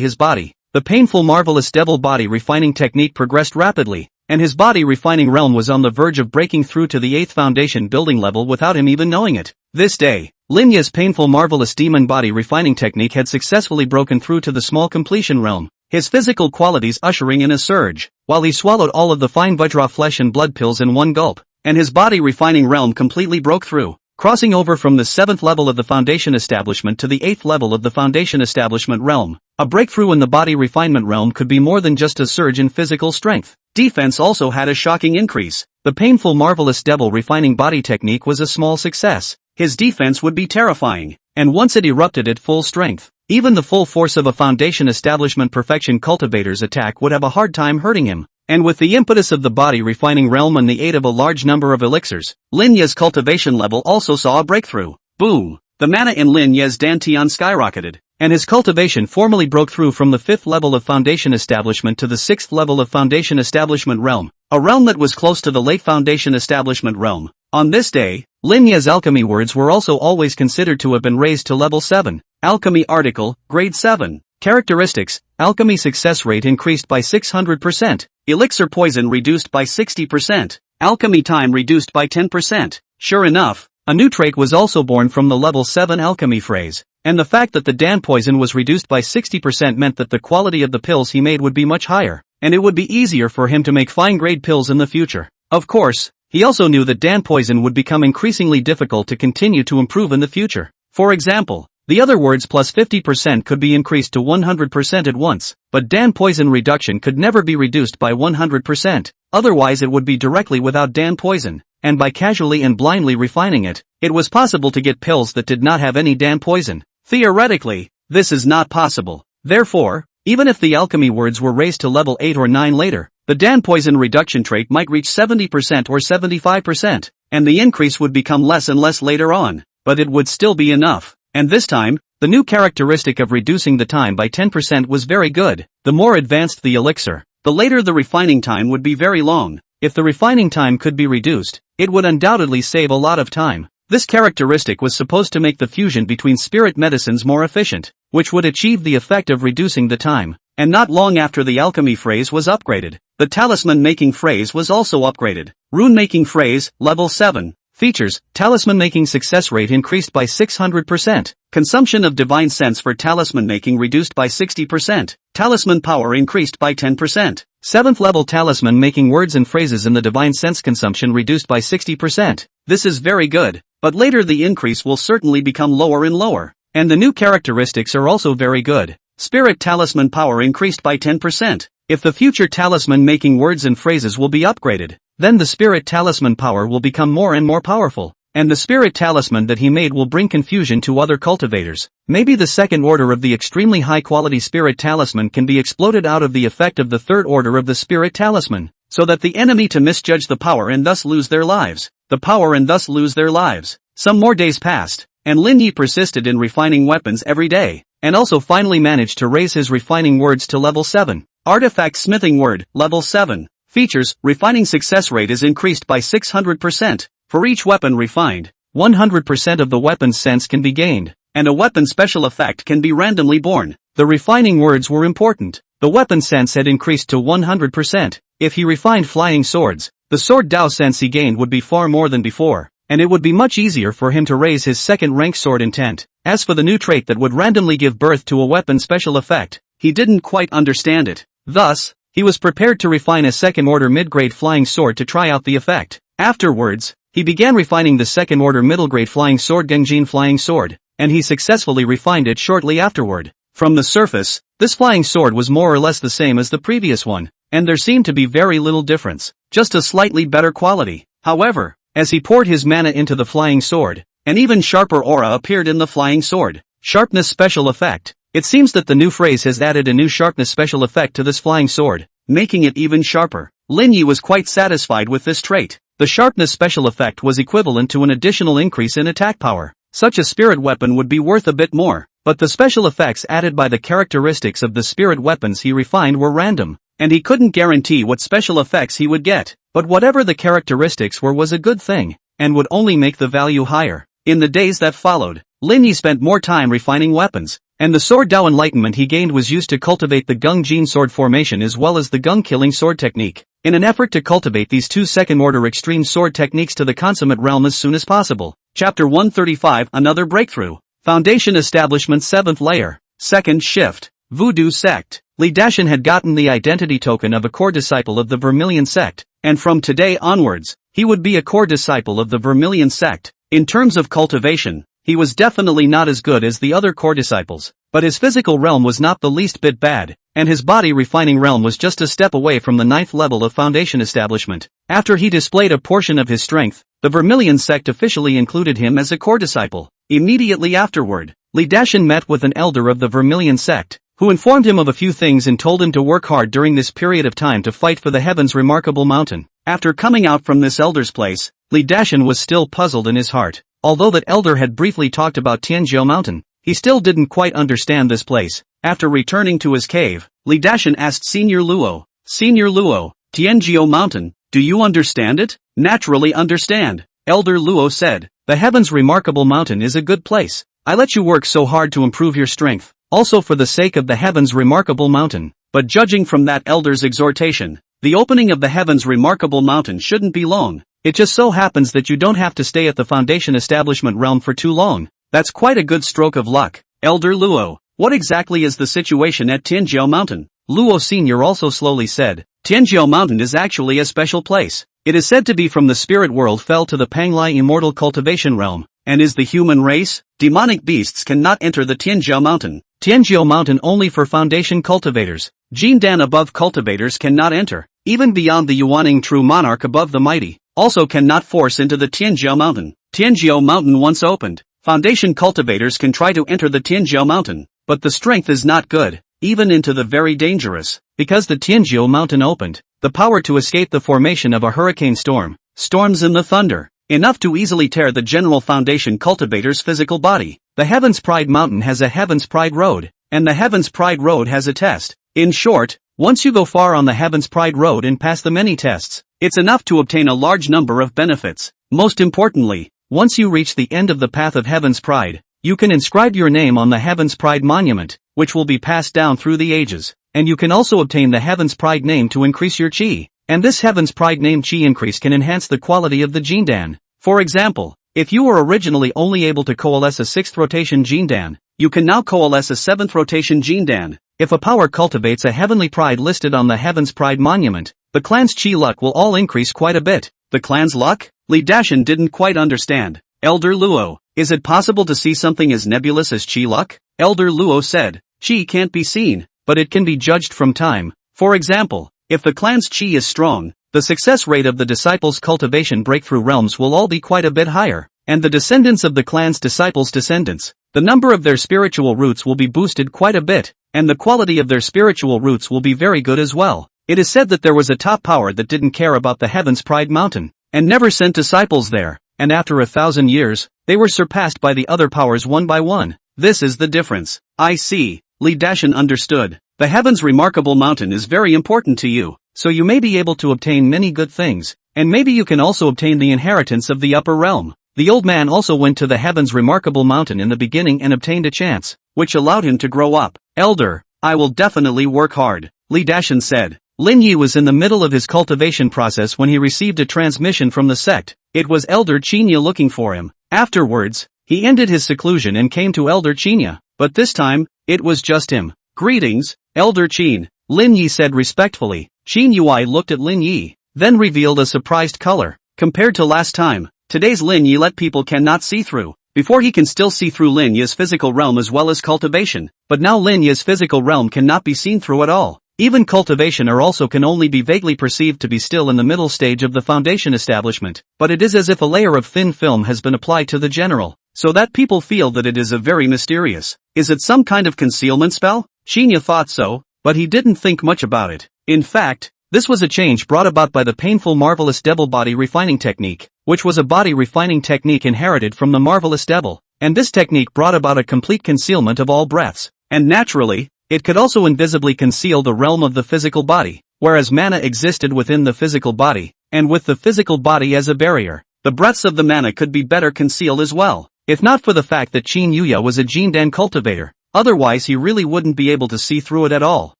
his body. The painful marvelous devil body refining technique progressed rapidly, and his body refining realm was on the verge of breaking through to the 8th foundation building level without him even knowing it. This day, Linya's painful marvelous demon body refining technique had successfully broken through to the small completion realm, his physical qualities ushering in a surge, while he swallowed all of the fine Vajra flesh and blood pills in one gulp, and his body refining realm completely broke through, crossing over from the 7th level of the foundation establishment to the 8th level of the foundation establishment realm. A breakthrough in the body refinement realm could be more than just a surge in physical strength. Defense also had a shocking increase. The painful marvelous devil refining body technique was a small success. His defense would be terrifying, and once it erupted at full strength, even the full force of a foundation establishment perfection cultivator's attack would have a hard time hurting him. And with the impetus of the body refining realm and the aid of a large number of elixirs, Linya's cultivation level also saw a breakthrough. Boom! The mana in Linya's Dantian skyrocketed, and his cultivation formally broke through from the 5th level of foundation establishment to the 6th level of foundation establishment realm, a realm that was close to the late foundation establishment realm. On this day, Linya's alchemy words were also always considered to have been raised to level 7. Alchemy article, grade 7. Characteristics, alchemy success rate increased by 600%. Elixir poison reduced by 60%. Alchemy time reduced by 10%. Sure enough, a new trait was also born from the level 7 alchemy phrase, and the fact that the Dan poison was reduced by 60% meant that the quality of the pills he made would be much higher, and it would be easier for him to make fine-grade pills in the future. Of course, he also knew that Dan poison would become increasingly difficult to continue to improve in the future. For example, the other words plus 50% could be increased to 100% at once, but Dan poison reduction could never be reduced by 100%, otherwise it would be directly without Dan poison, and by casually and blindly refining it, it was possible to get pills that did not have any Dan poison. Theoretically, this is not possible. Therefore, even if the alchemy words were raised to level 8 or 9 later, the Dan poison reduction trait might reach 70% or 75%, and the increase would become less and less later on, but it would still be enough. And this time, the new characteristic of reducing the time by 10% was very good. The more advanced the elixir, the later the refining time would be very long. If the refining time could be reduced, it would undoubtedly save a lot of time. This characteristic was supposed to make the fusion between spirit medicines more efficient, which would achieve the effect of reducing the time. And not long after the alchemy phrase was upgraded, the talisman making phrase was also upgraded. Rune making phrase, level 7. Features, talisman making success rate increased by 600%. Consumption of divine sense for talisman making reduced by 60%. Talisman power increased by 10%. 7th level talisman making words and phrases in the divine sense consumption reduced by 60%. This is very good, but later the increase will certainly become lower and lower. And the new characteristics are also very good. Spirit talisman power increased by 10%. If the future talisman making words and phrases will be upgraded, then the spirit talisman power will become more and more powerful, and the spirit talisman that he made will bring confusion to other cultivators. Maybe the second order of the extremely high-quality spirit talisman can be exploded out of the effect of the third order of the spirit talisman, so that the enemy to misjudge the power and thus lose their lives. The power and thus lose their lives. Some more days passed, and Lin Yi persisted in refining weapons every day, and also finally managed to raise his refining words to level 7. Artifact smithing word, level 7. Features, refining success rate is increased by 600%. For each weapon refined, 100% of the weapon's sense can be gained, and a weapon special effect can be randomly born. The refining words were important. The weapon sense had increased to 100%. If he refined flying swords, the sword Dao sense he gained would be far more than before, and it would be much easier for him to raise his second rank sword intent. As for the new trait that would randomly give birth to a weapon special effect, he didn't quite understand it. Thus, he was prepared to refine a second-order mid-grade flying sword to try out the effect. Afterwards, he began refining the second-order middle-grade flying sword Genjin flying sword, and he successfully refined it shortly afterward. From the surface, this flying sword was more or less the same as the previous one, and there seemed to be very little difference, just a slightly better quality. However, as he poured his mana into the flying sword, an even sharper aura appeared in the flying sword. Sharpness special effect. It seems that the new phrase has added a new sharpness special effect to this flying sword, making it even sharper. Lin Yi was quite satisfied with this trait. The sharpness special effect was equivalent to an additional increase in attack power. Such a spirit weapon would be worth a bit more, but the special effects added by the characteristics of the spirit weapons he refined were random, and he couldn't guarantee what special effects he would get. But whatever the characteristics were was a good thing, and would only make the value higher. In the days that followed, Lin Yi spent more time refining weapons, and the sword Dao enlightenment he gained was used to cultivate the Gung Jin sword formation as well as the Gung killing sword technique, in an effort to cultivate these two second-order extreme sword techniques to the consummate realm as soon as possible. Chapter 135 Another Breakthrough. Foundation Establishment 7th Layer. Second Shift. Voodoo Sect. Li Dashan had gotten the identity token of a core disciple of the Vermilion Sect, and from today onwards, he would be a core disciple of the Vermilion Sect. In terms of cultivation, he was definitely not as good as the other core disciples, but his physical realm was not the least bit bad, and his body refining realm was just a step away from the 9th level of Foundation Establishment. After he displayed a portion of his strength, the Vermilion Sect officially included him as a core disciple. Immediately afterward, Li Dashan met with an elder of the Vermilion Sect, who informed him of a few things and told him to work hard during this period of time to fight for the Heaven's Remarkable Mountain. After coming out from this elder's place, Li Dashan was still puzzled in his heart. Although that elder had briefly talked about Tianjiao Mountain, he still didn't quite understand this place. After returning to his cave, Li Dashan asked Senior Luo, Tianjiao Mountain, do you understand it? Naturally understand. Elder Luo said, the Heaven's Remarkable Mountain is a good place. I let you work so hard to improve your strength, also for the sake of the Heaven's Remarkable Mountain. But judging from that elder's exhortation, the opening of the Heaven's Remarkable Mountain shouldn't be long. It just so happens that you don't have to stay at the Foundation Establishment realm for too long. That's quite a good stroke of luck. Elder Luo, what exactly is the situation at Tianjiao Mountain? Luo Sr. also slowly said, Tianjiao Mountain is actually a special place. It is said to be from the spirit world fell to the Panglai immortal cultivation realm, and is the human race. Demonic beasts cannot enter the Tianjiao Mountain. Tianjiao Mountain only for Foundation cultivators. Jindan above cultivators cannot enter. Even beyond the Yuaning true monarch above the mighty, also cannot force into the Tianjiao Mountain. Tianjiao Mountain once opened, Foundation cultivators can try to enter the Tianjiao Mountain, but the strength is not good, even into the very dangerous. Because the Tianjiao Mountain opened, the power to escape the formation of a hurricane storm, storms in the thunder, enough to easily tear the general Foundation cultivator's physical body. The Heaven's Pride Mountain has a Heaven's Pride Road, and the Heaven's Pride Road has a test. In short, once you go far on the Heaven's Pride Road and pass the many tests, it's enough to obtain a large number of benefits. Most importantly, once you reach the end of the path of Heaven's Pride, you can inscribe your name on the Heaven's Pride Monument, which will be passed down through the ages, and you can also obtain the Heaven's Pride name to increase your chi, and this Heaven's Pride name chi increase can enhance the quality of the Jindan. For example, if you were originally only able to coalesce a 6th rotation Jindan, you can now coalesce a 7th rotation Jindan. If a power cultivates a Heavenly Pride listed on the Heaven's Pride Monument, the clan's chi luck will all increase quite a bit. The clan's luck? Li Dashan didn't quite understand. Elder Luo, is it possible to see something as nebulous as chi luck? Elder Luo said, chi can't be seen, but it can be judged from time. For example, if the clan's chi is strong, the success rate of the disciples' cultivation breakthrough realms will all be quite a bit higher, and the descendants of the clan's disciples' descendants, the number of their spiritual roots will be boosted quite a bit, and the quality of their spiritual roots will be very good as well. It is said that there was a top power that didn't care about the Heaven's Pride Mountain, and never sent disciples there, and after 1,000 years, they were surpassed by the other powers one by one. This is the difference. I see. Li Dashan understood. The Heaven's Remarkable Mountain is very important to you, so you may be able to obtain many good things, and maybe you can also obtain the inheritance of the upper realm. The old man also went to the Heaven's Remarkable Mountain in the beginning and obtained a chance, which allowed him to grow up. Elder, I will definitely work hard, Li Dashan said. Lin Yi was in the middle of his cultivation process when he received a transmission from the sect. It was Elder Qinya looking for him. Afterwards, he ended his seclusion and came to Elder Qinya, but this time, it was just him. Greetings, Elder Qin, Lin Yi said respectfully. Qin Yui looked at Lin Yi, then revealed a surprised color. Compared to last time, today's Lin Yi let people cannot see through. Before he can still see through Lin Yi's physical realm as well as cultivation, but now Lin Yi's physical realm cannot be seen through at all. Even cultivation also can only be vaguely perceived to be still in the middle stage of the Foundation Establishment, but it is as if a layer of thin film has been applied to the general, so that people feel that it is a very mysterious. Is it some kind of concealment spell? Qinya thought so, but he didn't think much about it. In fact, this was a change brought about by the painful Marvelous Devil body refining technique, which was a body refining technique inherited from the Marvelous Devil, and this technique brought about a complete concealment of all breaths, and naturally, it could also invisibly conceal the realm of the physical body. whereas mana existed within the physical body, and with the physical body as a barrier, the breaths of the mana could be better concealed as well, if not for the fact that Qin Yuya was a Jindan cultivator, otherwise he really wouldn't be able to see through it at all.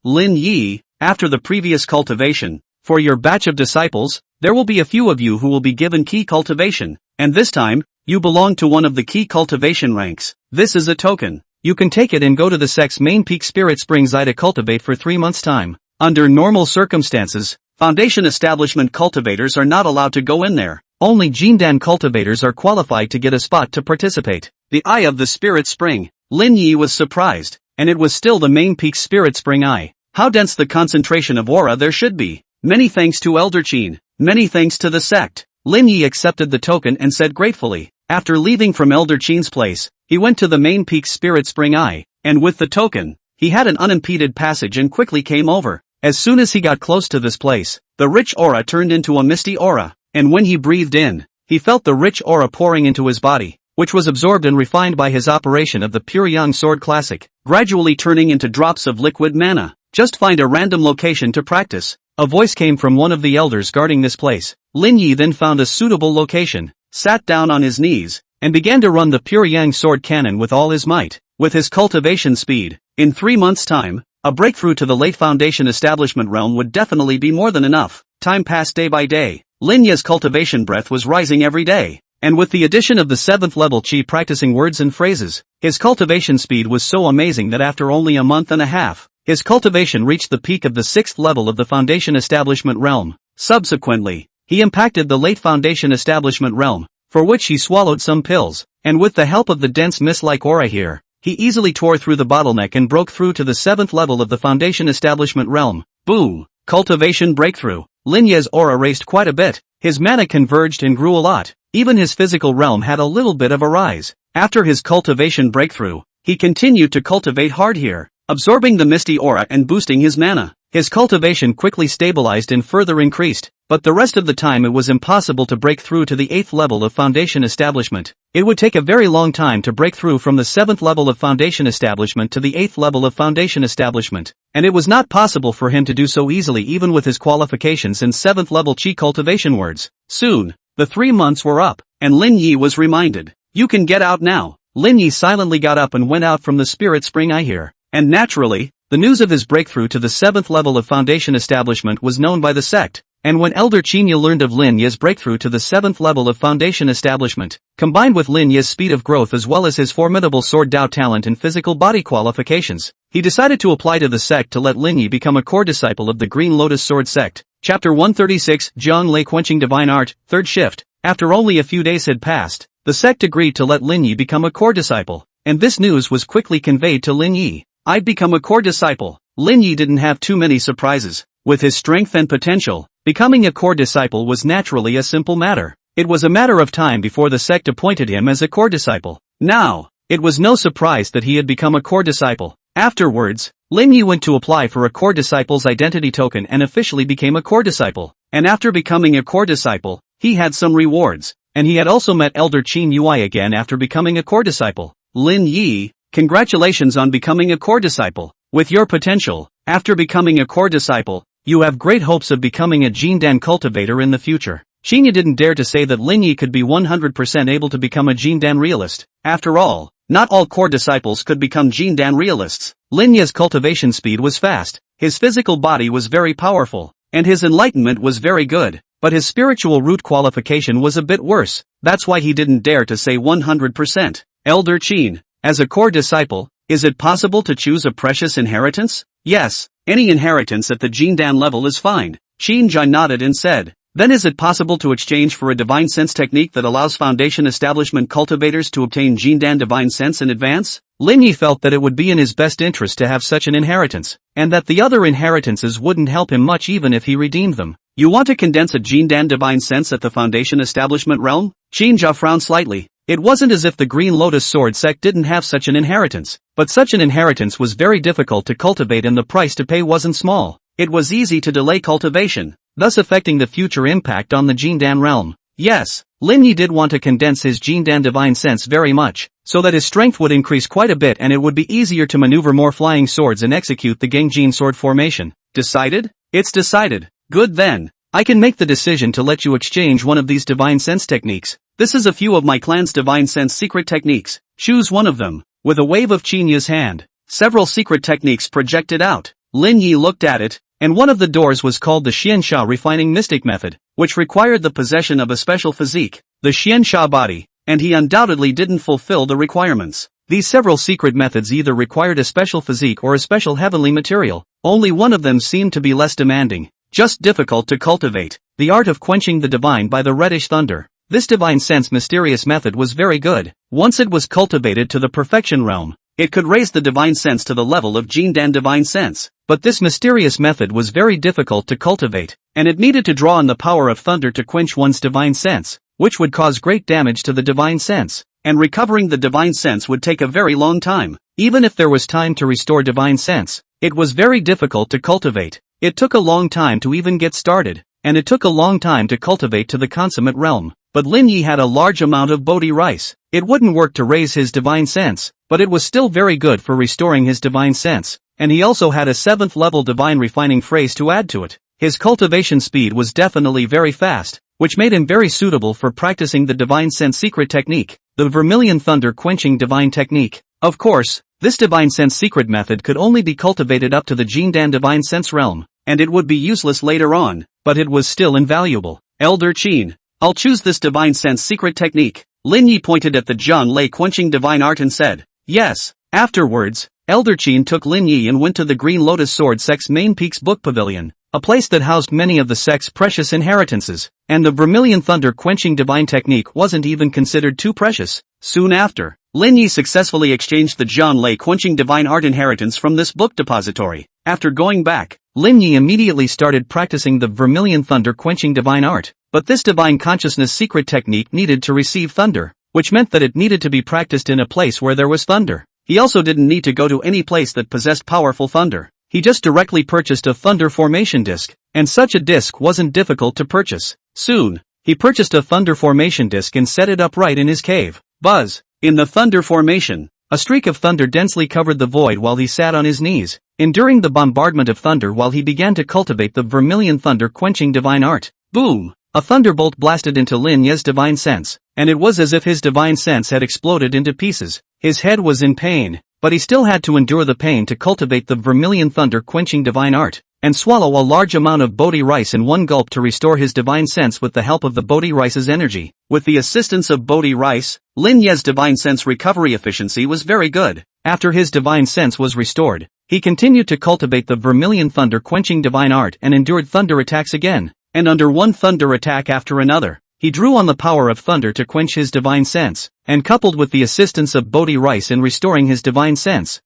Lin Yi, after the previous cultivation, for your batch of disciples, there will be a few of you who will be given key cultivation, and this time, you belong to one of the key cultivation ranks. This is a token. You can take it and go to the sect's main peak Spirit Springs to cultivate for 3 months' time. Under normal circumstances, Foundation Establishment cultivators are not allowed to go in there. Only Jindan cultivators are qualified to get a spot to participate. The Eye of the Spirit Spring. Lin Yi was surprised, and it was still the main peak Spirit Spring Eye. How dense the concentration of aura there should be. Many thanks to Elder Qin. Many thanks to the sect. Lin Yi accepted the token and said gratefully. After leaving from Elder Qin's place, he went to the main peak Spirit Spring Eye, and with the token, he had an unimpeded passage and quickly came over. As soon as he got close to this place, the rich aura turned into a misty aura, and when he breathed in, he felt the rich aura pouring into his body, which was absorbed and refined by his operation of the pure Yang Sword Classic, gradually turning into drops of liquid mana. Just find a random location to practice. A voice came from one of the elders guarding this place. Lin Yi then found a suitable location, sat down on his knees, and began to run the pure Yang Sword Cannon with all his might. With his cultivation speed, in 3 months' time, a breakthrough to the late Foundation Establishment realm would definitely be more than enough. Time passed day by day. Lin Yi's cultivation breath was rising every day, and with the addition of the 7th level Qi practicing words and phrases, his cultivation speed was so amazing that after only a month and a half, his cultivation reached the peak of the 6th level of the Foundation Establishment realm. Subsequently, he impacted the late Foundation Establishment realm, for which he swallowed some pills, and with the help of the dense mist-like aura here, he easily tore through the bottleneck and broke through to the 7th level of the Foundation Establishment realm. Boom! Cultivation breakthrough. Lin Yi's aura raised quite a bit, his mana converged and grew a lot, even his physical realm had a little bit of a rise. After his cultivation breakthrough, he continued to cultivate hard here, absorbing the misty aura and boosting his mana. His cultivation quickly stabilized and further increased, but the rest of the time it was impossible to break through to the 8th level of Foundation Establishment. It would take a very long time to break through from the 7th level of Foundation Establishment to the 8th level of Foundation Establishment, and it was not possible for him to do so easily even with his qualifications and 7th level Qi cultivation words. Soon, the 3 months were up, and Lin Yi was reminded, "You can get out now." Lin Yi silently got up and went out from the Spirit Spring Eye here, and naturally, the news of his breakthrough to the 7th level of Foundation Establishment was known by the sect, and when Elder Qin learned of Lin Yi's breakthrough to the 7th level of Foundation Establishment, combined with Lin Yi's speed of growth as well as his formidable sword Dao talent and physical body qualifications, he decided to apply to the sect to let Lin Yi become a core disciple of the Green Lotus Sword sect. Chapter 136, Jiang Lei Quenching Divine Art, Third Shift. After only a few days had passed, the sect agreed to let Lin Yi become a core disciple, and this news was quickly conveyed to Lin Yi. "I'd become a core disciple." Lin Yi didn't have too many surprises. With his strength and potential, becoming a core disciple was naturally a simple matter. It was a matter of time before the sect appointed him as a core disciple. Now, it was no surprise that he had become a core disciple. Afterwards, Lin Yi went to apply for a core disciple's identity token and officially became a core disciple. And after becoming a core disciple, he had some rewards, and he had also met Elder Qin Yui again after becoming a core disciple. "Lin Yi, congratulations on becoming a core disciple. With your potential, after becoming a core disciple, you have great hopes of becoming a Jindan cultivator in the future." Xinya didn't dare to say that Lin Yi could be 100% able to become a Jindan realist. After all, not all core disciples could become Jindan realists. Lin Yi's cultivation speed was fast, his physical body was very powerful, and his enlightenment was very good, but his spiritual root qualification was a bit worse. That's why he didn't dare to say 100%. "Elder Qin, as a core disciple, is it possible to choose a precious inheritance?" "Yes, any inheritance at the Jindan level is fine." Qin Jai nodded and said, "Then is it possible to exchange for a divine sense technique that allows Foundation Establishment cultivators to obtain Jindan divine sense in advance?" Lin Yi felt that it would be in his best interest to have such an inheritance, and that the other inheritances wouldn't help him much even if he redeemed them. "You want to condense a Jindan divine sense at the Foundation Establishment realm?" Qin Jia frowned slightly. It wasn't as if the Green Lotus Sword sect didn't have such an inheritance, but such an inheritance was very difficult to cultivate and the price to pay wasn't small. It was easy to delay cultivation, thus affecting the future impact on the Jindan realm. Yes, Lin Yi did want to condense his Jindan divine sense very much, so that his strength would increase quite a bit and it would be easier to maneuver more flying swords and execute the Gengjin sword formation. "Decided?" It's decided. Good then. I can make the decision to let you exchange one of these divine sense techniques. This is a few of my clan's divine sense secret techniques. Choose one of them. With a wave of Qinya's hand, several secret techniques projected out. Lin Yi looked at it, and one of the doors was called the Xiansha refining mystic method, which required the possession of a special physique, the Xiansha body, and he undoubtedly didn't fulfill the requirements. These several secret methods either required a special physique or a special heavenly material. Only one of them seemed to be less demanding, just difficult to cultivate, the art of quenching the divine by the reddish thunder. This divine sense mysterious method was very good. Once it was cultivated to the perfection realm, it could raise the divine sense to the level of Jindan divine sense. But this mysterious method was very difficult to cultivate, and it needed to draw on the power of thunder to quench one's divine sense, which would cause great damage to the divine sense, and recovering the divine sense would take a very long time. Even if there was time to restore divine sense, it was very difficult to cultivate. It took a long time to even get started, and it took a long time to cultivate to the consummate realm. But Lin Yi had a large amount of Bodhi rice. It wouldn't work to raise his divine sense, but it was still very good for restoring his divine sense, and he also had a 7th level divine refining phrase to add to it. His cultivation speed was definitely very fast, which made him very suitable for practicing the divine sense secret technique, the vermilion thunder quenching divine technique. Of course, this divine sense secret method could only be cultivated up to the Jindan divine sense realm, and it would be useless later on, but it was still invaluable. Elder Qin, I'll choose this divine sense secret technique. Lin Yi pointed at the Zhang Lei quenching divine art and said, yes. Afterwards, Elder Qin took Lin Yi and went to the Green Lotus Sword sect's main peaks book pavilion, a place that housed many of the sect's precious inheritances, and the vermilion thunder quenching divine technique wasn't even considered too precious. Soon after, Lin Yi successfully exchanged the Zhang Lei quenching divine art inheritance from this book depository. After going back, Lin Yi immediately started practicing the vermilion thunder quenching divine art. But this divine consciousness secret technique needed to receive thunder, which meant that it needed to be practiced in a place where there was thunder. He also didn't need to go to any place that possessed powerful thunder. He just directly purchased a thunder formation disc, and such a disc wasn't difficult to purchase. Soon, he purchased a thunder formation disc and set it up right in his cave. Buzz! In the thunder formation, a streak of thunder densely covered the void while he sat on his knees, enduring the bombardment of thunder while he began to cultivate the vermilion thunder quenching divine art. Boom! A thunderbolt blasted into Lin Yi's divine sense, and it was as if his divine sense had exploded into pieces. His head was in pain, but he still had to endure the pain to cultivate the vermilion thunder quenching divine art, and swallow a large amount of Bodhi rice in one gulp to restore his divine sense with the help of the Bodhi rice's energy. With the assistance of Bodhi rice, Lin Yi's divine sense recovery efficiency was very good. After his divine sense was restored, he continued to cultivate the vermilion thunder quenching divine art and endured thunder attacks again. And under one thunder attack after another, he drew on the power of thunder to quench his divine sense, and coupled with the assistance of Bodhi rice in restoring his divine sense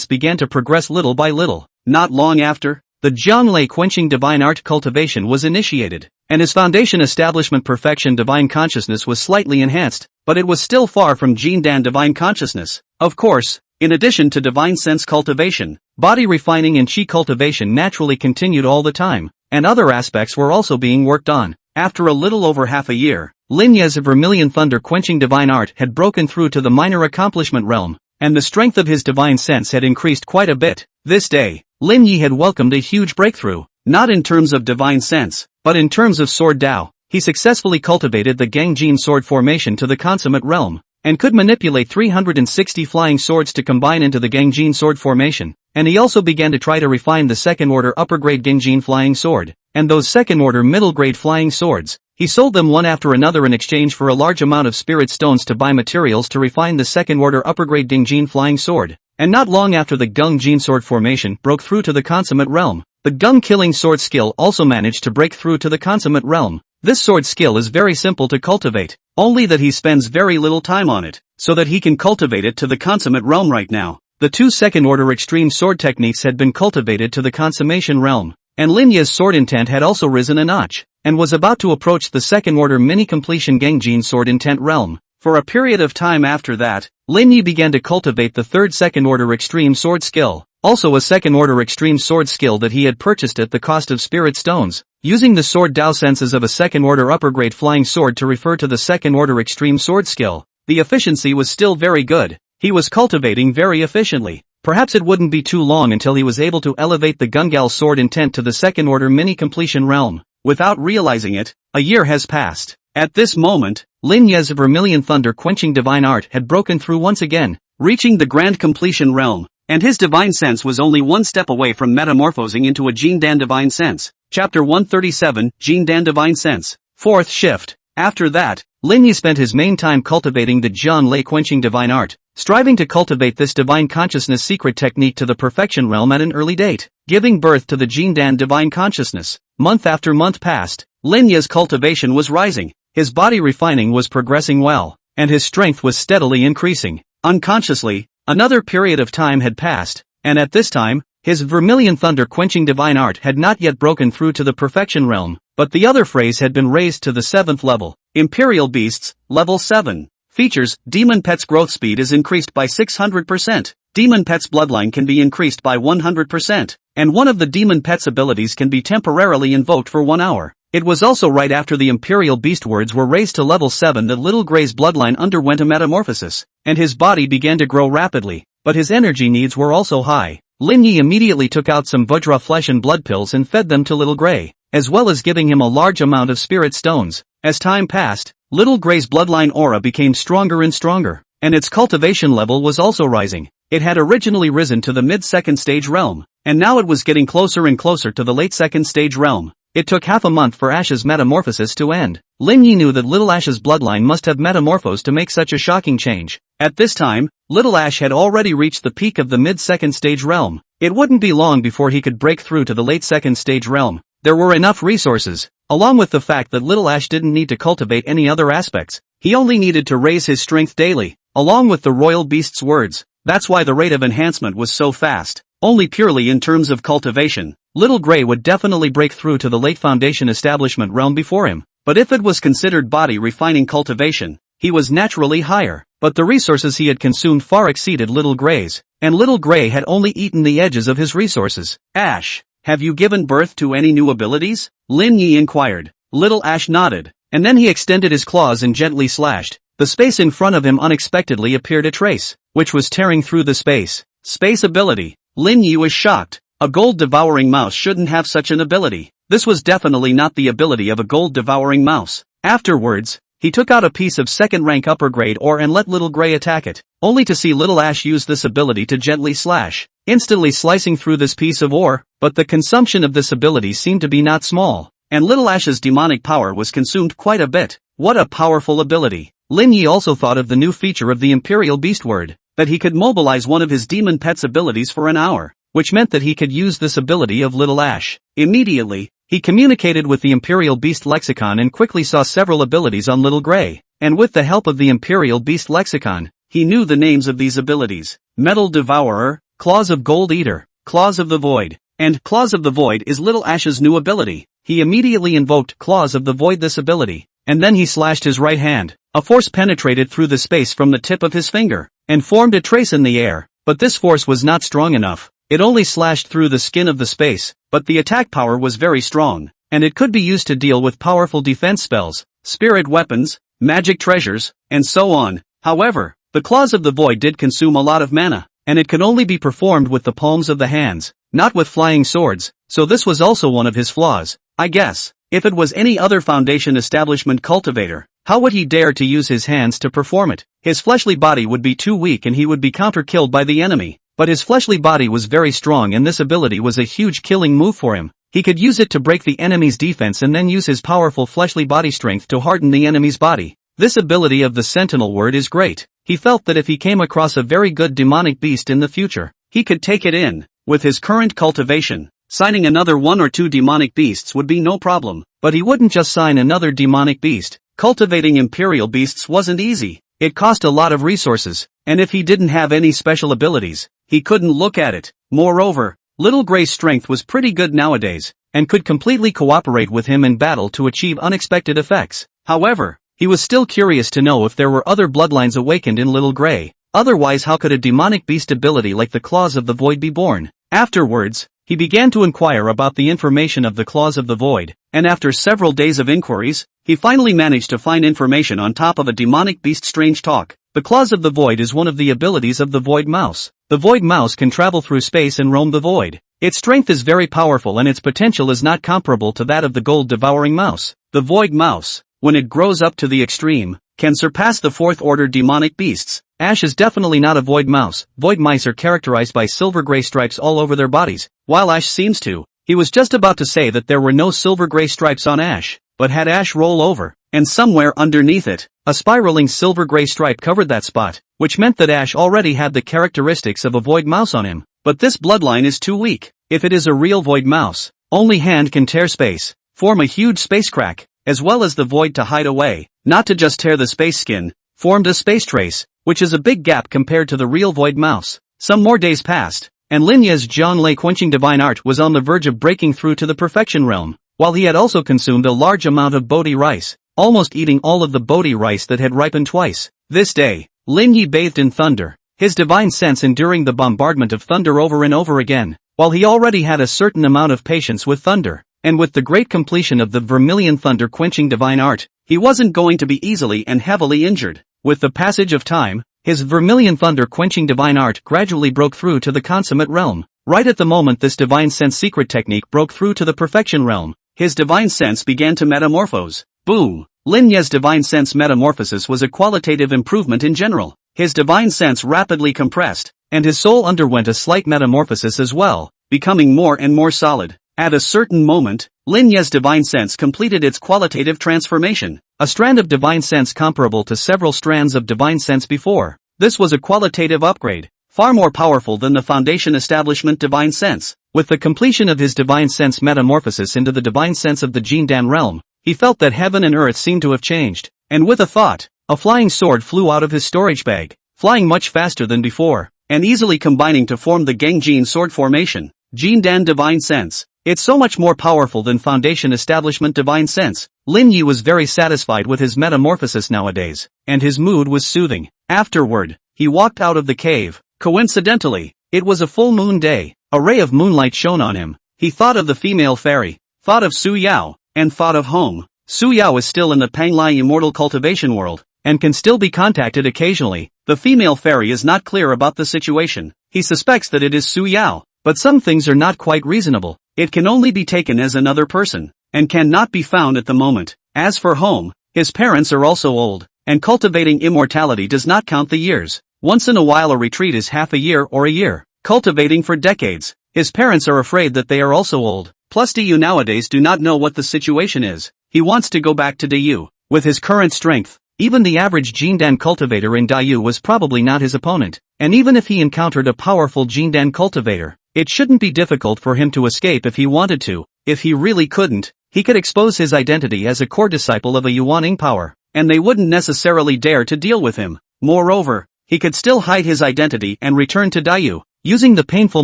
began to progress little by little. Not long after, the Zhang Lei quenching divine art cultivation was initiated, and his foundation establishment perfection divine consciousness was slightly enhanced, but it was still far from Jindan divine consciousness. Of course, in addition to divine sense cultivation, body refining and chi cultivation naturally continued all the time, and other aspects were also being worked on. After a little over half a year, Lin Yi's vermilion thunder quenching divine art had broken through to the minor accomplishment realm, and the strength of his divine sense had increased quite a bit. This day, Lin Yi had welcomed a huge breakthrough, not in terms of divine sense, but in terms of sword Dao. He successfully cultivated the Gangjin sword formation to the consummate realm, and could manipulate 360 flying swords to combine into the Gangjin sword formation, and he also began to try to refine the second-order upper-grade Gangjin flying sword, and those second-order middle-grade flying swords. He sold them one after another in exchange for a large amount of spirit stones to buy materials to refine the second-order upper-grade Gangjin flying sword, and not long after the Gangjin sword formation broke through to the consummate realm, the Gung killing sword skill also managed to break through to the consummate realm. This sword skill is very simple to cultivate, only that he spends very little time on it, so that he can cultivate it to the consummate realm right now. The two second-order extreme sword techniques had been cultivated to the consummation realm, and Lin Yi's sword intent had also risen a notch, and was about to approach the second-order mini-completion Gangjin sword intent realm. For a period of time after that, Lin Yi began to cultivate the third second-order extreme sword skill, also a second-order extreme sword skill that he had purchased at the cost of spirit stones, using the sword Dao senses of a second-order upper-grade flying sword to refer to the second-order extreme sword skill. The efficiency was still very good. He was cultivating very efficiently. Perhaps it wouldn't be too long until he was able to elevate the Gungal sword intent to the second order mini-completion realm. Without realizing it, a year has passed. At this moment, Lin Ye's vermilion thunder-quenching divine art had broken through once again, reaching the grand completion realm, and his divine sense was only one step away from metamorphosing into a Jindan divine sense. Chapter 137, Jindan divine sense. Fourth shift. After that, Lin Ye spent his main time cultivating the Jian Lei quenching divine art, striving to cultivate this divine consciousness secret technique to the perfection realm at an early date, giving birth to the Jindan divine consciousness. Month after month passed, Lin Ye's cultivation was rising, his body refining was progressing well, and his strength was steadily increasing. Unconsciously, another period of time had passed, and at this time, his vermilion thunder-quenching divine art had not yet broken through to the perfection realm, but the other phrase had been raised to the 7th level. Imperial Beasts, Level 7. Features: Demon Pet's growth speed is increased by 600%. Demon Pet's bloodline can be increased by 100%, and one of the Demon Pet's abilities can be temporarily invoked for 1 hour. It was also right after the Imperial Beast words were raised to level 7 that Little Grey's bloodline underwent a metamorphosis, and his body began to grow rapidly, but his energy needs were also high. Lin Yi immediately took out some Vajra flesh and blood pills and fed them to Little Grey, as well as giving him a large amount of spirit stones. As time passed, Little Grey's bloodline aura became stronger and stronger, and its cultivation level was also rising. It had originally risen to the mid-second stage realm, and now it was getting closer and closer to the late second stage realm. It took half a month for Ash's metamorphosis to end. Lin Yi knew that Little Ash's bloodline must have metamorphosed to make such a shocking change. At this time, Little Ash had already reached the peak of the mid-second stage realm. It wouldn't be long before he could break through to the late second stage realm. There were enough resources, along with the fact that Little Ash didn't need to cultivate any other aspects. He only needed to raise his strength daily, along with the royal beast's words. That's why the rate of enhancement was so fast. Only purely in terms of cultivation, Little Grey would definitely break through to the late foundation establishment realm before him. But if it was considered body refining cultivation, he was naturally higher. But the resources he had consumed far exceeded Little Grey's, and Little Grey had only eaten the edges of his resources. Ash, have you given birth to any new abilities? Lin Yi inquired. Little Ash nodded, and then he extended his claws and gently slashed. The space in front of him unexpectedly appeared a trace, which was tearing through the space. Space ability. Lin Yi was shocked. A gold-devouring mouse shouldn't have such an ability. This was definitely not the ability of a gold-devouring mouse. Afterwards, he took out a piece of second-rank upper-grade ore and let Little Grey attack it, only to see Little Ash use this ability to gently slash, instantly slicing through this piece of ore. But the consumption of this ability seemed to be not small, and Little Ash's demonic power was consumed quite a bit. What a powerful ability. Lin Yi also thought of the new feature of the Imperial Beast word, that he could mobilize one of his Demon Pet's abilities for an hour, which meant that he could use this ability of Little Ash. Immediately, he communicated with the Imperial Beast lexicon and quickly saw several abilities on Little Grey, and with the help of the Imperial Beast lexicon, he knew the names of these abilities. Metal Devourer, Claws of Gold Eater, Claws of the Void, and Claws of the Void is Little Ash's new ability. He immediately invoked Claws of the Void this ability, and then he slashed his right hand. A force penetrated through the space from the tip of his finger, and formed a trace in the air, but this force was not strong enough. It only slashed through the skin of the space, but the attack power was very strong, and it could be used to deal with powerful defense spells, spirit weapons, magic treasures, and so on. However, the Claws of the Void did consume a lot of mana, and it could only be performed with the palms of the hands, not with flying swords, so this was also one of his flaws. I guess, if it was any other foundation establishment cultivator, how would he dare to use his hands to perform it? His fleshly body would be too weak and he would be counter-killed by the enemy. But his fleshly body was very strong and this ability was a huge killing move for him. He could use it to break the enemy's defense and then use his powerful fleshly body strength to harden the enemy's body. This ability of the Sentinel word is great. He felt that if he came across a very good demonic beast in the future, he could take it in. With his current cultivation, signing another 1 or 2 demonic beasts would be no problem. But he wouldn't just sign another demonic beast. Cultivating Imperial Beasts wasn't easy. It cost a lot of resources, and if he didn't have any special abilities, he couldn't look at it. Moreover, Little Grey's strength was pretty good nowadays, and could completely cooperate with him in battle to achieve unexpected effects. However, he was still curious to know if there were other bloodlines awakened in Little Grey. Otherwise, how could a demonic beast ability like the Claws of the Void be born? Afterwards, he began to inquire about the information of the Claws of the Void, and after several days of inquiries, he finally managed to find information on top of a demonic beast strange talk. The Claws of the Void is one of the abilities of the Void Mouse. The Void Mouse can travel through space and roam the void. Its strength is very powerful and its potential is not comparable to that of the gold-devouring mouse. The Void Mouse, when it grows up to the extreme, can surpass the fourth-order demonic beasts. Ash is definitely not a Void Mouse. Void Mice are characterized by silver-gray stripes all over their bodies, while Ash seems to. He was just about to say that there were no silver-gray stripes on Ash, but had Ash roll over, and somewhere underneath it, a spiraling silver-gray stripe covered that spot, which meant that Ash already had the characteristics of a Void Mouse on him. But this bloodline is too weak. If it is a real Void Mouse, only hand can tear space, form a huge space crack, as well as the void to hide away, not to just tear the space skin, formed a space trace, which is a big gap compared to the real Void Mouse. Some more days passed, and Linya's Zhonglei quenching divine art was on the verge of breaking through to the perfection realm, while he had also consumed a large amount of Bodhi rice, almost eating all of the Bodhi rice that had ripened twice. This day, Lin Yi bathed in thunder, his divine sense enduring the bombardment of thunder over and over again, while he already had a certain amount of patience with thunder. And with the great completion of the Vermilion Thunder quenching divine art, he wasn't going to be easily and heavily injured. With the passage of time, his Vermilion Thunder quenching divine art gradually broke through to the consummate realm. Right at the moment this divine sense secret technique broke through to the perfection realm, his divine sense began to metamorphose. Boom! Lin Ye's divine sense metamorphosis was a qualitative improvement in general. His divine sense rapidly compressed, and his soul underwent a slight metamorphosis as well, becoming more and more solid. At a certain moment, Lin Ye's divine sense completed its qualitative transformation, a strand of divine sense comparable to several strands of divine sense before. This was a qualitative upgrade, far more powerful than the foundation establishment divine sense. With the completion of his divine sense metamorphosis into the divine sense of the Jindan realm, he felt that heaven and earth seemed to have changed, and with a thought, a flying sword flew out of his storage bag, flying much faster than before, and easily combining to form the Gengjin sword formation. Jindan divine sense. It's so much more powerful than foundation establishment divine sense. Lin Yi was very satisfied with his metamorphosis nowadays, and his mood was soothing. Afterward, he walked out of the cave. Coincidentally, it was a full moon day. A ray of moonlight shone on him. He thought of the female fairy, thought of Su Yao, and thought of home. Su Yao is still in the Panglai immortal cultivation world, and can still be contacted occasionally. The female fairy is not clear about the situation. He suspects that it is Su Yao, but some things are not quite reasonable. It can only be taken as another person, and cannot be found at the moment. As for home, his parents are also old, and cultivating immortality does not count the years. Once in a while a retreat is half a year or a year. Cultivating for decades, his parents are afraid that they are also old. Plus Diyu nowadays do not know what the situation is. He wants to go back to Diyu. With his current strength, even the average Jindan cultivator in Diyu was probably not his opponent, and even if he encountered a powerful Jindan cultivator, it shouldn't be difficult for him to escape if he wanted to. If he really couldn't, he could expose his identity as a core disciple of a Yuaning power, and they wouldn't necessarily dare to deal with him. Moreover, he could still hide his identity and return to Diyu, using the painful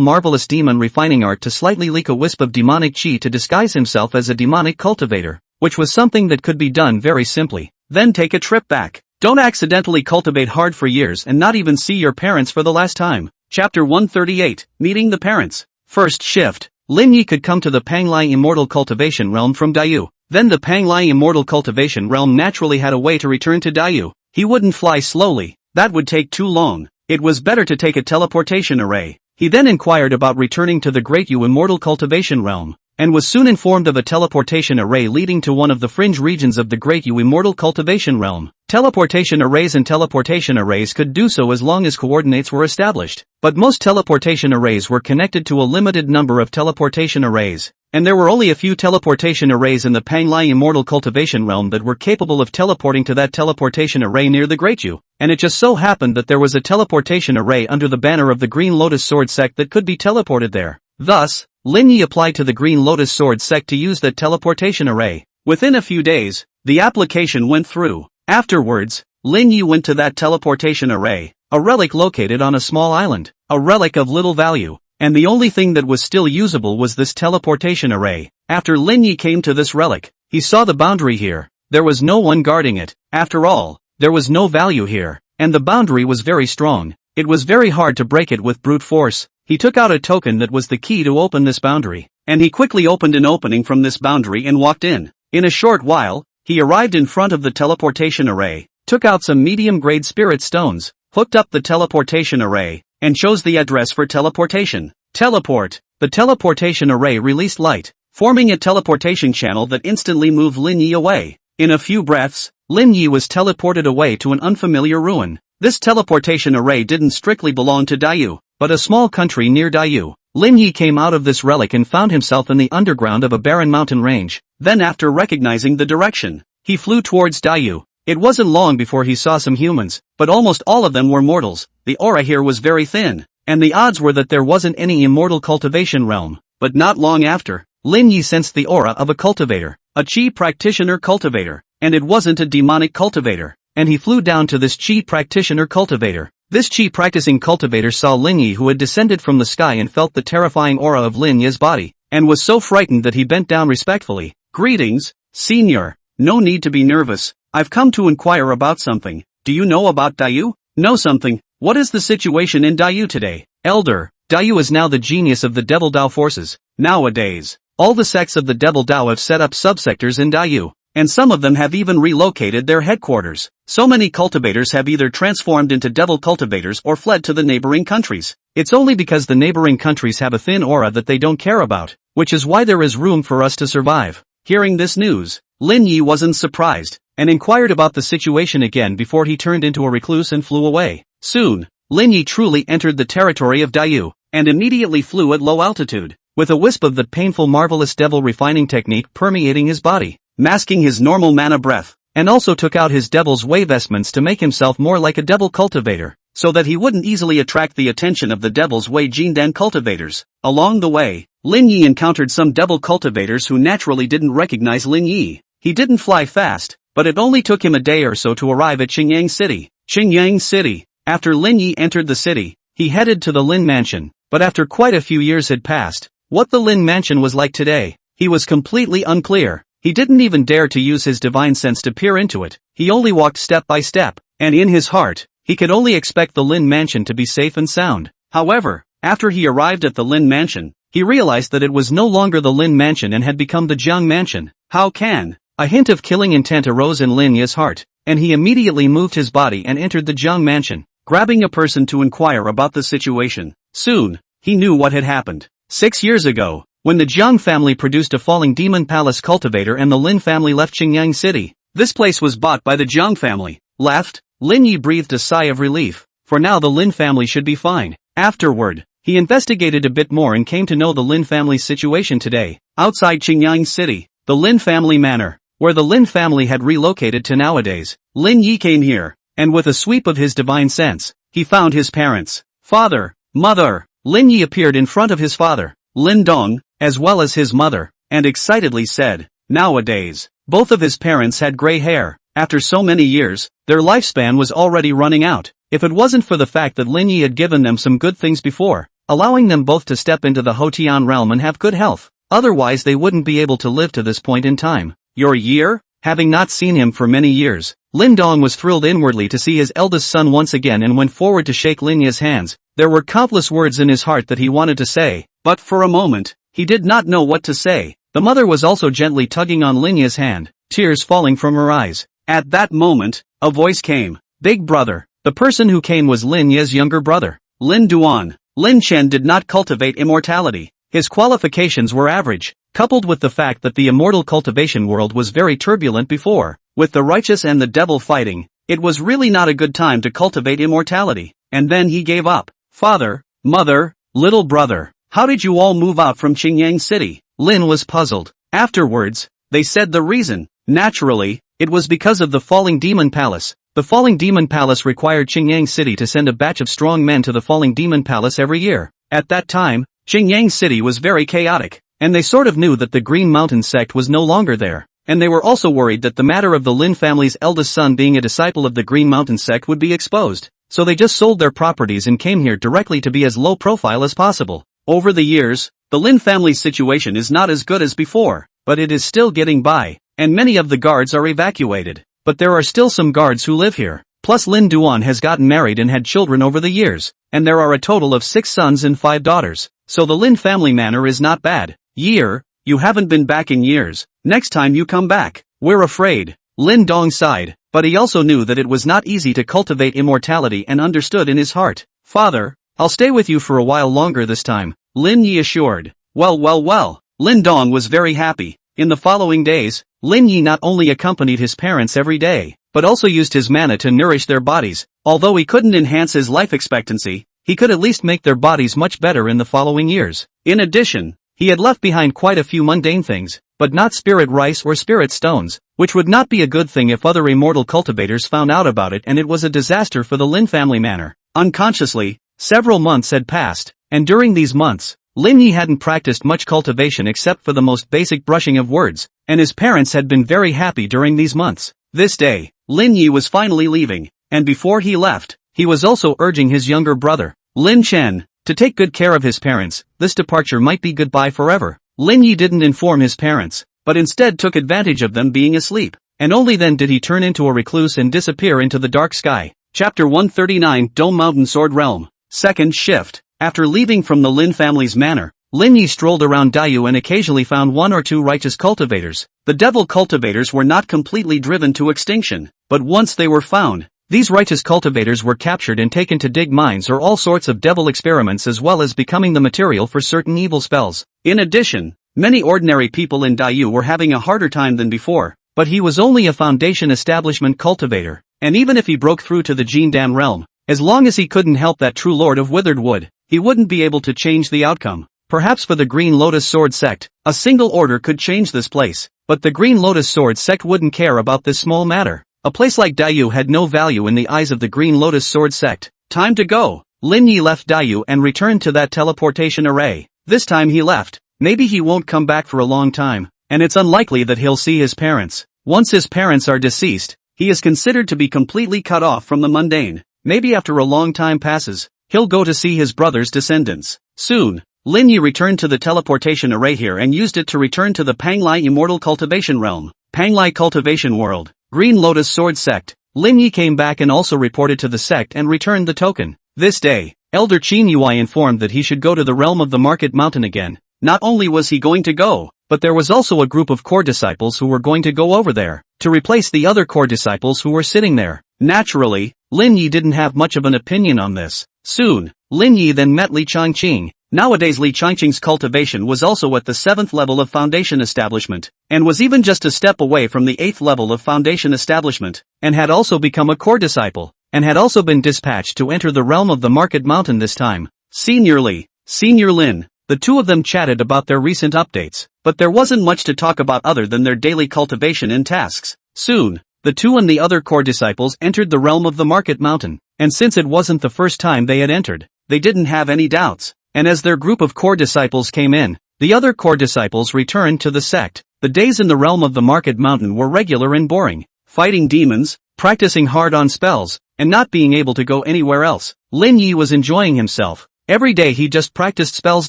marvelous demon refining art to slightly leak a wisp of demonic chi to disguise himself as a demonic cultivator, which was something that could be done very simply. Then take a trip back. Don't accidentally cultivate hard for years and not even see your parents for the last time. Chapter 138, Meeting the Parents. First shift, Lin Yi could come to the Panglai Immortal Cultivation Realm from Diyu. Then the Panglai Immortal Cultivation Realm naturally had a way to return to Diyu. He wouldn't fly slowly, that would take too long. It was better to take a teleportation array. He then inquired about returning to the Great Yu Immortal Cultivation Realm, and was soon informed of a teleportation array leading to one of the fringe regions of the Great Yu Immortal Cultivation Realm. Teleportation arrays could do so as long as coordinates were established, but most teleportation arrays were connected to a limited number of teleportation arrays, and there were only a few teleportation arrays in the Panglai Immortal Cultivation Realm that were capable of teleporting to that teleportation array near the Great Yu, and it just so happened that there was a teleportation array under the banner of the Green Lotus Sword sect that could be teleported there. Thus, Lin Yi applied to the Green Lotus Sword sect to use that teleportation array. Within a few days, the application went through. Afterwards, Lin Yi went to that teleportation array, a relic located on a small island, a relic of little value, and the only thing that was still usable was this teleportation array. After Lin Yi came to this relic, he saw the boundary here. There was no one guarding it. After all, there was no value here, and the boundary was very strong. It was very hard to break it with brute force. He took out a token that was the key to open this boundary, and he quickly opened an opening from this boundary and walked in. In a short while, he arrived in front of the teleportation array. took out some medium-grade spirit stones, hooked up the teleportation array, and chose the address for teleportation. Teleport. The teleportation array released light, forming a teleportation channel that instantly moved Lin Yi away. In a few breaths, Lin Yi was teleported away to an unfamiliar ruin. This teleportation array didn't strictly belong to Dayu, but a small country near Dayu. Lin Yi came out of this relic and found himself in the underground of a barren mountain range. Then after recognizing the direction, he flew towards Dayu. It wasn't long before he saw some humans, but almost all of them were mortals. The aura here was very thin, and the odds were that there wasn't any immortal cultivation realm. But not long after, Lin Yi sensed the aura of a cultivator, a chi practitioner cultivator, and it wasn't a demonic cultivator. And he flew down to this chi practitioner cultivator. This chi practicing cultivator saw Lin Yi, who had descended from the sky, and felt the terrifying aura of Lin Yi's body, and was so frightened that he bent down respectfully. "Greetings, Senior. No need to be nervous. I've come to inquire about something. Do you know about Dayu? Know something? What is the situation in Dayu today?" "Elder, Dayu is now the genius of the Devil Dao forces. Nowadays, all the sects of the Devil Dao have set up subsectors in Dayu, and some of them have even relocated their headquarters. So many cultivators have either transformed into devil cultivators or fled to the neighboring countries. It's only because the neighboring countries have a thin aura that they don't care about, which is why there is room for us to survive." Hearing this news, Lin Yi wasn't surprised, and inquired about the situation again before he turned into a recluse and flew away. Soon, Lin Yi truly entered the territory of Dayu, and immediately flew at low altitude, with a wisp of the painful marvelous devil refining technique permeating his body, masking his normal mana breath, and also took out his devil's way vestments to make himself more like a devil cultivator, so that he wouldn't easily attract the attention of the devil's way Jindan cultivators. Along the way, Lin Yi encountered some devil cultivators who naturally didn't recognize Lin Yi. He didn't fly fast, but it only took him a day or so to arrive at Qingyang City. Qingyang City. After Lin Yi entered the city, he headed to the Lin Mansion, but after quite a few years had passed, what the Lin Mansion was like today, he was completely unclear. He didn't even dare to use his divine sense to peer into it. He only walked step by step, and in his heart, he could only expect the Lin Mansion to be safe and sound. However, after he arrived at the Lin Mansion, he realized that it was no longer the Lin Mansion and had become the Jiang Mansion. How can? A hint of killing intent arose in Lin Yi's heart, and he immediately moved his body and entered the Jiang Mansion, grabbing a person to inquire about the situation. Soon, he knew what had happened. 6 years ago, when the Jiang family produced a falling demon palace cultivator and the Lin family left Qingyang City, this place was bought by the Jiang family. Left, Lin Yi breathed a sigh of relief, for now the Lin family should be fine. Afterward, he investigated a bit more and came to know the Lin family's situation today. Outside Qingyang City, the Lin family manor, where the Lin family had relocated to nowadays, Lin Yi came here, and with a sweep of his divine sense, he found his parents. Father, mother. Lin Yi appeared in front of his father, Lin Dong, as well as his mother, and excitedly said, nowadays, both of his parents had gray hair. After so many years, their lifespan was already running out. If it wasn't for the fact that Lin Yi had given them some good things before, allowing them both to step into the Hotian realm and have good health, otherwise they wouldn't be able to live to this point in time. Your year? Having not seen him for many years, Lin Dong was thrilled inwardly to see his eldest son once again and went forward to shake Lin Yi's hands. There were countless words in his heart that he wanted to say, but for a moment, he did not know what to say. The mother was also gently tugging on Lin Yi's hand, tears falling from her eyes. At that moment, a voice came. Big brother. The person who came was Lin Yi's younger brother, Lin Duan. Lin Chen did not cultivate immortality. His qualifications were average, coupled with the fact that the immortal cultivation world was very turbulent before, with the righteous and the devil fighting. It was really not a good time to cultivate immortality. And then he gave up. Father, mother, little brother, how did you all move out from Qingyang City? Lin was puzzled. Afterwards, they said the reason. Naturally, it was because of the Falling Demon Palace. The Falling Demon Palace required Qingyang City to send a batch of strong men to the Falling Demon Palace every year. At that time, Qingyang City was very chaotic, and they sort of knew that the Green Mountain sect was no longer there. And they were also worried that the matter of the Lin family's eldest son being a disciple of the Green Mountain sect would be exposed. So they just sold their properties and came here directly to be as low profile as possible. Over the years, the Lin family's situation is not as good as before, but it is still getting by, and many of the guards are evacuated. But there are still some guards who live here. Plus Lin Duan has gotten married and had children over the years, and there are a total of 6 sons and 5 daughters. So the Lin family manor is not bad. Year, you haven't been back in years. Next time you come back, we're afraid. Lin Dong sighed. but he also knew that it was not easy to cultivate immortality and understood in his heart. "Father, I'll stay with you for a while longer this time," Lin Yi assured. Well. Lin Dong was very happy. In the following days, Lin Yi not only accompanied his parents every day, but also used his mana to nourish their bodies. Although he couldn't enhance his life expectancy, he could at least make their bodies much better in the following years. In addition, he had left behind quite a few mundane things, but not spirit rice or spirit stones, which would not be a good thing if other immortal cultivators found out about it, and it was a disaster for the Lin family manor. Unconsciously, several months had passed, and during these months, Lin Yi hadn't practiced much cultivation except for the most basic brushing of words, and his parents had been very happy during these months. This day, Lin Yi was finally leaving, and before he left, he was also urging his younger brother, Lin Chen, to take good care of his parents. This departure might be goodbye forever. Lin Yi didn't inform his parents, but instead took advantage of them being asleep, and only then did he turn into a recluse and disappear into the dark sky. Chapter 139, Dome Mountain Sword Realm. Second shift. After leaving from the Lin family's manor, Lin Yi strolled around Daiyu and occasionally found one or two righteous cultivators. The devil cultivators were not completely driven to extinction, but once they were found, these righteous cultivators were captured and taken to dig mines or all sorts of devil experiments, as well as becoming the material for certain evil spells. In addition, many ordinary people in Daiyu were having a harder time than before, but he was only a foundation establishment cultivator, and even if he broke through to the Jindan realm, as long as he couldn't help that true lord of withered wood, he wouldn't be able to change the outcome. Perhaps for the Green Lotus Sword sect, a single order could change this place, but the Green Lotus Sword sect wouldn't care about this small matter. A place like Daiyu had no value in the eyes of the Green Lotus Sword sect. Time to go. Lin Yi left Daiyu and returned to that teleportation array. This time he left. Maybe he won't come back for a long time, and it's unlikely that he'll see his parents. Once his parents are deceased, he is considered to be completely cut off from the mundane. Maybe after a long time passes, he'll go to see his brother's descendants. Soon, Lin Yi returned to the teleportation array here and used it to return to the Panglai Immortal Cultivation Realm. Panglai Cultivation World. Green Lotus Sword Sect. Lin Yi came back and also reported to the sect and returned the token. This day, Elder Qin Yui informed that he should go to the realm of the Market Mountain again. Not only was he going to go, but there was also a group of core disciples who were going to go over there, to replace the other core disciples who were sitting there. Naturally, Lin Yi didn't have much of an opinion on this. Soon, Lin Yi then met Li Changqing. Nowadays Li Changqing's cultivation was also at the 7th level of foundation establishment, and was even just a step away from the 8th level of foundation establishment, and had also become a core disciple, and had also been dispatched to enter the realm of the Market Mountain this time. Senior Li, Senior Lin, the two of them chatted about their recent updates, but there wasn't much to talk about other than their daily cultivation and tasks. Soon, the two and the other core disciples entered the realm of the Market Mountain, and since it wasn't the first time they had entered, they didn't have any doubts. And as their group of core disciples came in, the other core disciples returned to the sect. The days in the realm of the Market Mountain were regular and boring, fighting demons, practicing hard on spells, and not being able to go anywhere else. Lin Yi was enjoying himself. Every day he just practiced spells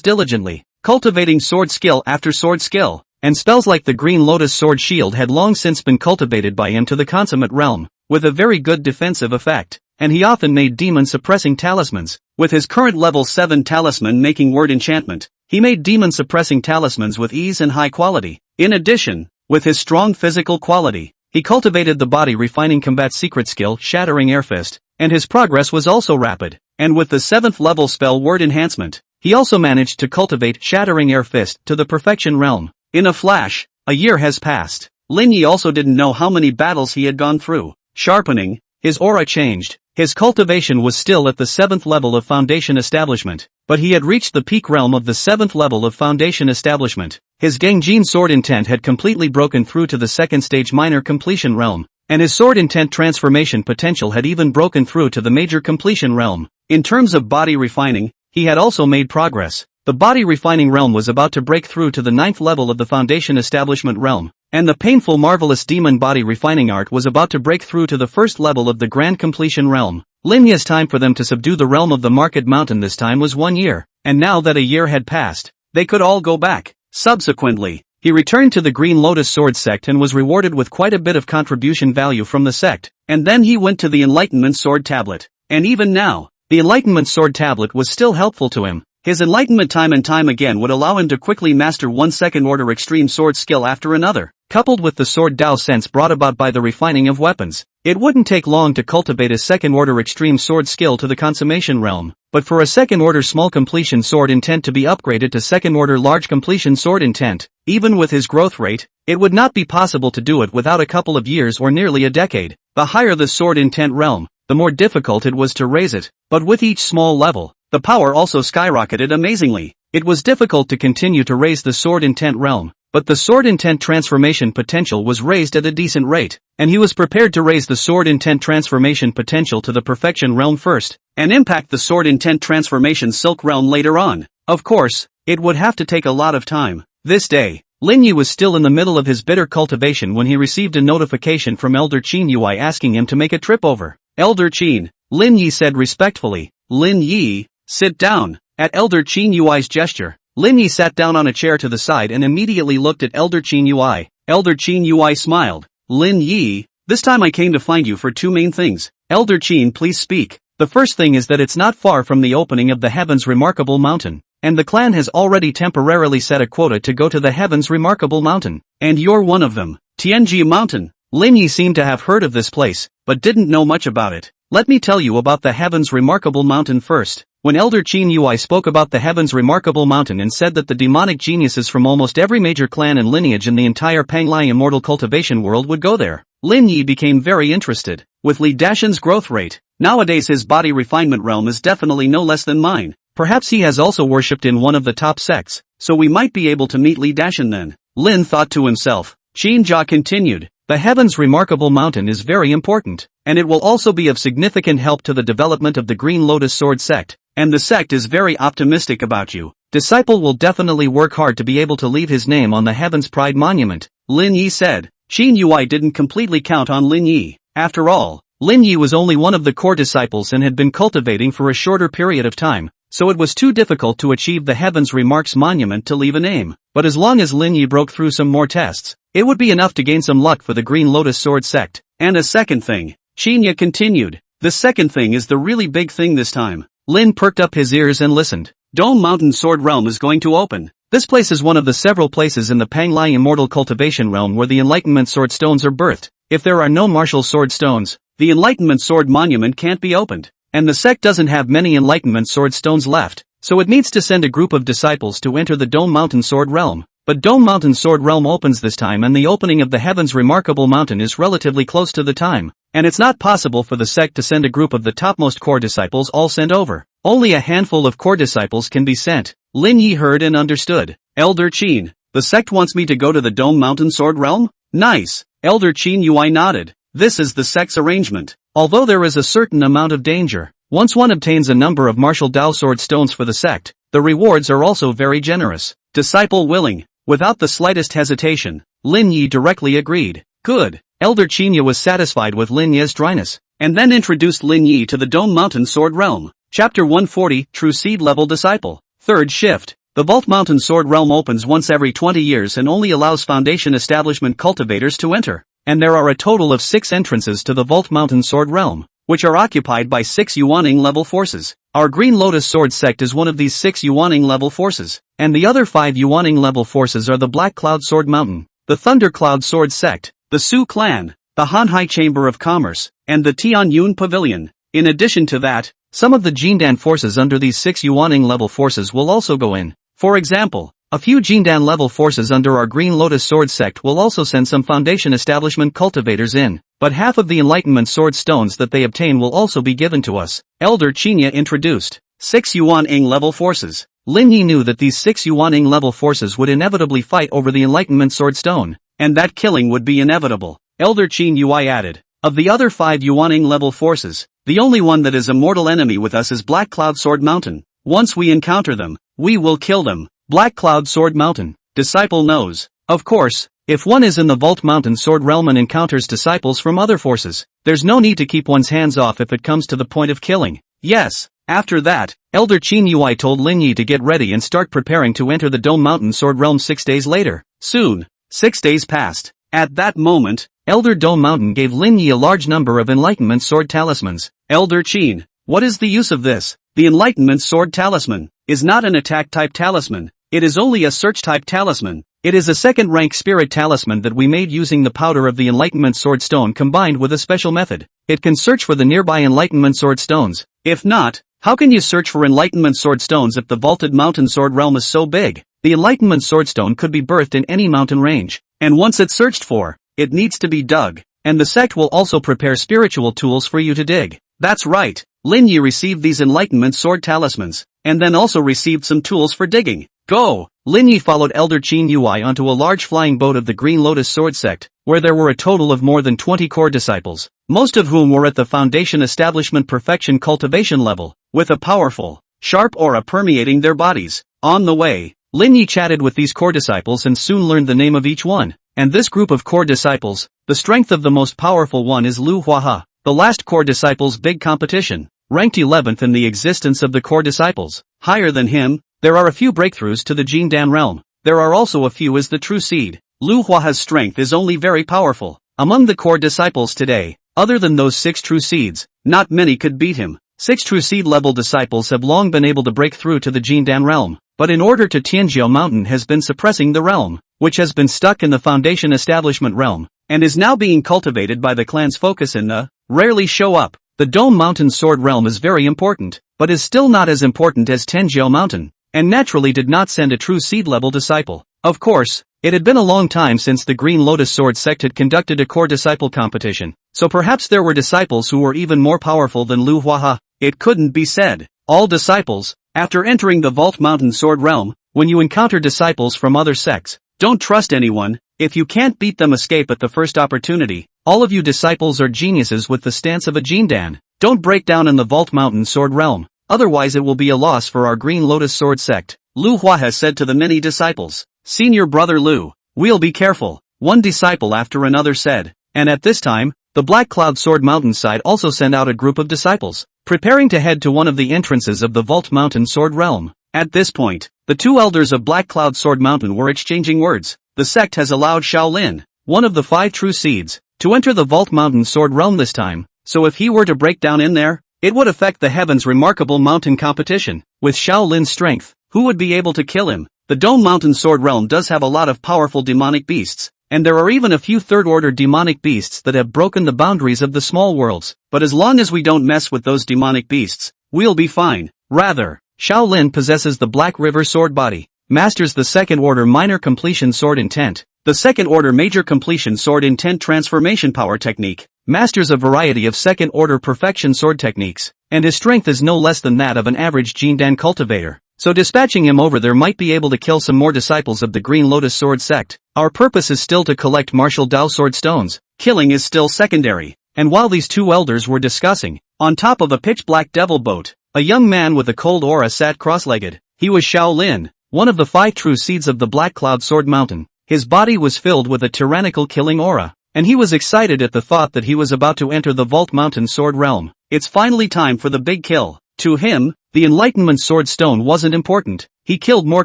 diligently, cultivating sword skill after sword skill, and spells like the Green Lotus Sword Shield had long since been cultivated by him to the consummate realm, with a very good defensive effect. And he often made demon-suppressing talismans. With his current level 7 talisman making word enchantment, he made demon-suppressing talismans with ease and high quality. In addition, with his strong physical quality, he cultivated the body refining combat secret skill Shattering Air Fist, and his progress was also rapid. And with the 7th level spell word enhancement, he also managed to cultivate Shattering Air Fist to the perfection realm. In a flash, a year has passed. Lin Yi also didn't know how many battles he had gone through. Sharpening, his aura changed. His cultivation was still at the 7th level of foundation establishment, but he had reached the peak realm of the 7th level of foundation establishment. His Gangjin sword intent had completely broken through to the 2nd stage minor completion realm, and his sword intent transformation potential had even broken through to the major completion realm. In terms of body refining, he had also made progress. The body refining realm was about to break through to the 9th level of the foundation establishment realm, and the painful marvelous demon body refining art was about to break through to the 1st level of the grand completion realm. Lin Yi's time for them to subdue the realm of the Market Mountain this time was 1 year, and now that a year had passed, they could all go back. Subsequently, he returned to the Green Lotus Sword sect and was rewarded with quite a bit of contribution value from the sect, and then he went to the Enlightenment Sword Tablet. And even now, the Enlightenment Sword Tablet was still helpful to him. His enlightenment time and time again would allow him to quickly master one second order extreme sword skill after another. coupled with the sword Dao sense brought about by the refining of weapons, it wouldn't take long to cultivate a second-order extreme sword skill to the consummation realm, but for a second-order small completion sword intent to be upgraded to second-order large completion sword intent, even with his growth rate, it would not be possible to do it without a couple of years or nearly a decade. The higher the sword intent realm, the more difficult it was to raise it, but with each small level, the power also skyrocketed amazingly. It was difficult to continue to raise the sword intent realm, but the sword intent transformation potential was raised at a decent rate, and he was prepared to raise the sword intent transformation potential to the perfection realm first, and impact the sword intent transformation silk realm later on. Of course, it would have to take a lot of time. This day, Lin Yi was still in the middle of his bitter cultivation when he received a notification from Elder Qin Yui asking him to make a trip over. Elder Qin, Lin Yi said respectfully. Lin Yi, sit down. At Elder Qin Yui's gesture, Lin Yi sat down on a chair to the side and immediately looked at Elder Qin Yui. Elder Qin Yui smiled. Lin Yi, this time I came to find you for two main things. Elder Qin, please speak. The first thing is that it's not far from the opening of the Heaven's Remarkable Mountain, and the clan has already temporarily set a quota to go to the Heaven's Remarkable Mountain, and you're one of them. Tianji Mountain. Lin Yi seemed to have heard of this place, but didn't know much about it. Let me tell you about the Heaven's Remarkable Mountain first. When Elder Qin Yui spoke about the Heaven's Remarkable Mountain and said that the demonic geniuses from almost every major clan and lineage in the entire Panglai immortal cultivation world would go there, Lin Yi became very interested. With Li Dashan's growth rate, nowadays his body refinement realm is definitely no less than mine. Perhaps he has also worshipped in one of the top sects, so we might be able to meet Li Dashan then. Lin thought to himself. Qin Jia continued. The Heaven's Remarkable Mountain is very important, and it will also be of significant help to the development of the Green Lotus Sword sect, and the sect is very optimistic about you. Disciple will definitely work hard to be able to leave his name on the Heaven's Pride Monument, Lin Yi said. Qin Yui didn't completely count on Lin Yi. After all, Lin Yi was only one of the core disciples and had been cultivating for a shorter period of time, so it was too difficult to achieve the Heaven's Remarks Monument to leave a name. But as long as Lin Yi broke through some more tests, it would be enough to gain some luck for the Green Lotus Sword sect. And a second thing, Qin Yi continued. The second thing is the really big thing this time. Lin perked up his ears and listened. Dome Mountain Sword Realm is going to open. This place is one of the several places in the Panglai Immortal Cultivation Realm where the Enlightenment Sword Stones are birthed. If there are no martial sword stones, the Enlightenment Sword Monument can't be opened. And the sect doesn't have many Enlightenment Sword Stones left, so it needs to send a group of disciples to enter the Dome Mountain Sword Realm. But Dome Mountain Sword Realm opens this time and the opening of the Heaven's Remarkable Mountain is relatively close to the time, and it's not possible for the sect to send a group of the topmost core disciples all sent over. Only a handful of core disciples can be sent. Lin Yi heard and understood. Elder Qin, the sect wants me to go to the Dome Mountain Sword Realm? Nice. Elder Qin Yui nodded. This is the sect's arrangement. Although there is a certain amount of danger, once one obtains a number of martial Dao sword stones for the sect, the rewards are also very generous. Disciple willing. Without the slightest hesitation, Lin Yi directly agreed. Good. Elder Qin Yui was satisfied with Lin Yi's dryness, and then introduced Lin Yi to the Dome Mountain Sword Realm. Chapter 140, True Seed Level Disciple. Third Shift. The Vault Mountain Sword Realm opens once every 20 years and only allows Foundation Establishment cultivators to enter. And there are a total of 6 entrances to the Vault Mountain Sword Realm, which are occupied by 6 Yuaning level forces. Our Green Lotus Sword sect is one of these 6 Yuaning level forces, and the other 5 Yuaning level forces are the Black Cloud Sword Mountain, the Thunder Cloud Sword sect, the Su Clan, the Hanhai Chamber of Commerce, and the Tianyun Pavilion. In addition to that, some of the Jindan forces under these 6 Yuaning level forces will also go in. For example, a few Jindan level forces under our Green Lotus Sword sect will also send some Foundation Establishment cultivators in, but half of the Enlightenment Sword Stones that they obtain will also be given to us. Elder Qin Yui introduced 6 Yuaning level forces. Lin Yi knew that these 6 Yuaning level forces would inevitably fight over the Enlightenment Sword Stone, and that killing would be inevitable. Elder Qin Yui added, of the other 5 Yuaning level forces, the only one that is a mortal enemy with us is Black Cloud Sword Mountain. Once we encounter them, we will kill them. Black Cloud Sword Mountain. Disciple knows. Of course, if one is in the Vault Mountain Sword Realm and encounters disciples from other forces, there's no need to keep one's hands off if it comes to the point of killing. Yes. After that, Elder Qin Yui told Lin Yi to get ready and start preparing to enter the Dome Mountain Sword Realm 6 days later. Soon, 6 days passed. At that moment, Elder Dome Mountain gave Lin Yi a large number of Enlightenment Sword Talismans. Elder Qin, what is the use of this? The Enlightenment Sword Talisman is not an attack-type talisman, it is only a search-type talisman. It is a second-rank spirit talisman that we made using the powder of the Enlightenment Sword Stone combined with a special method. It can search for the nearby Enlightenment Sword Stones. If not, how can you search for Enlightenment Sword Stones if the vaulted mountain sword realm is so big? The Enlightenment Sword Stone could be birthed in any mountain range, and once it's searched for, it needs to be dug, and the sect will also prepare spiritual tools for you to dig. That's right, Lin Yi received these Enlightenment Sword Talismans, and then also received some tools for digging. Go! Lin Yi followed Elder Qin Yui onto a large flying boat of the Green Lotus Sword Sect, where there were a total of more than 20 core disciples, most of whom were at the Foundation Establishment Perfection cultivation level, with a powerful, sharp aura permeating their bodies. On the way, Lin Yi chatted with these core disciples and soon learned the name of each one, and this group of core disciples, the strength of the most powerful one is Lu Huaha, the last core disciple's big competition, ranked 11th in the existence of the core disciples. Higher than him, there are a few breakthroughs to the Jindan realm. There are also a few as the true seed. Lu Huaha's strength is only very powerful. Among the core disciples today, other than those 6 true seeds, not many could beat him. 6 true seed level disciples have long been able to break through to the Jindan realm, but in order to Tianjiao Mountain has been suppressing the realm, which has been stuck in the Foundation Establishment realm, and is now being cultivated by the clan's focus in the rarely show up. The Dome Mountain Sword realm is very important, but is still not as important as Tianjiao Mountain, and naturally did not send a true seed-level disciple. Of course, it had been a long time since the Green Lotus Sword sect had conducted a core disciple competition, so perhaps there were disciples who were even more powerful than Lu Huaha. It couldn't be said. All disciples, after entering the Vault Mountain Sword realm, when you encounter disciples from other sects, don't trust anyone. If you can't beat them, escape at the first opportunity. All of you disciples are geniuses with the stance of a Jindan. Don't break down in the Vault Mountain Sword realm, otherwise it will be a loss for our Green Lotus Sword sect. Lu Huaha said to the many disciples. Senior brother Lu, we'll be careful, one disciple after another said. And at this time, the Black Cloud Sword Mountainside also sent out a group of disciples, preparing to head to one of the entrances of the Vault Mountain Sword realm. At this point, the 2 elders of Black Cloud Sword Mountain were exchanging words. The sect has allowed Shaolin, one of the 5 true seeds, to enter the Vault Mountain Sword realm this time, so if he were to break down in there, it would affect the Heaven's remarkable mountain competition. With Shaolin's strength, who would be able to kill him? The Dome Mountain Sword realm does have a lot of powerful demonic beasts, and there are even a few third-order demonic beasts that have broken the boundaries of the small worlds, but as long as we don't mess with those demonic beasts, we'll be fine. Rather, Shaolin possesses the Black River Sword Body, masters the Second-Order Minor Completion Sword Intent, the Second-Order Major Completion Sword Intent Transformation Power Technique, masters a variety of Second-Order Perfection Sword Techniques, and his strength is no less than that of an average Jindan cultivator. So dispatching him over there might be able to kill some more disciples of the Green Lotus Sword sect. Our purpose is still to collect martial Dao Sword Stones. Killing is still secondary. And while these 2 elders were discussing, on top of a pitch-black devil boat, a young man with a cold aura sat cross-legged. He was Shaolin, one of the 5 true seeds of the Black Cloud Sword Mountain. His body was filled with a tyrannical killing aura, and he was excited at the thought that he was about to enter the Vault Mountain Sword realm. It's finally time for the big kill. To him, the Enlightenment Sword Stone wasn't important. He killed more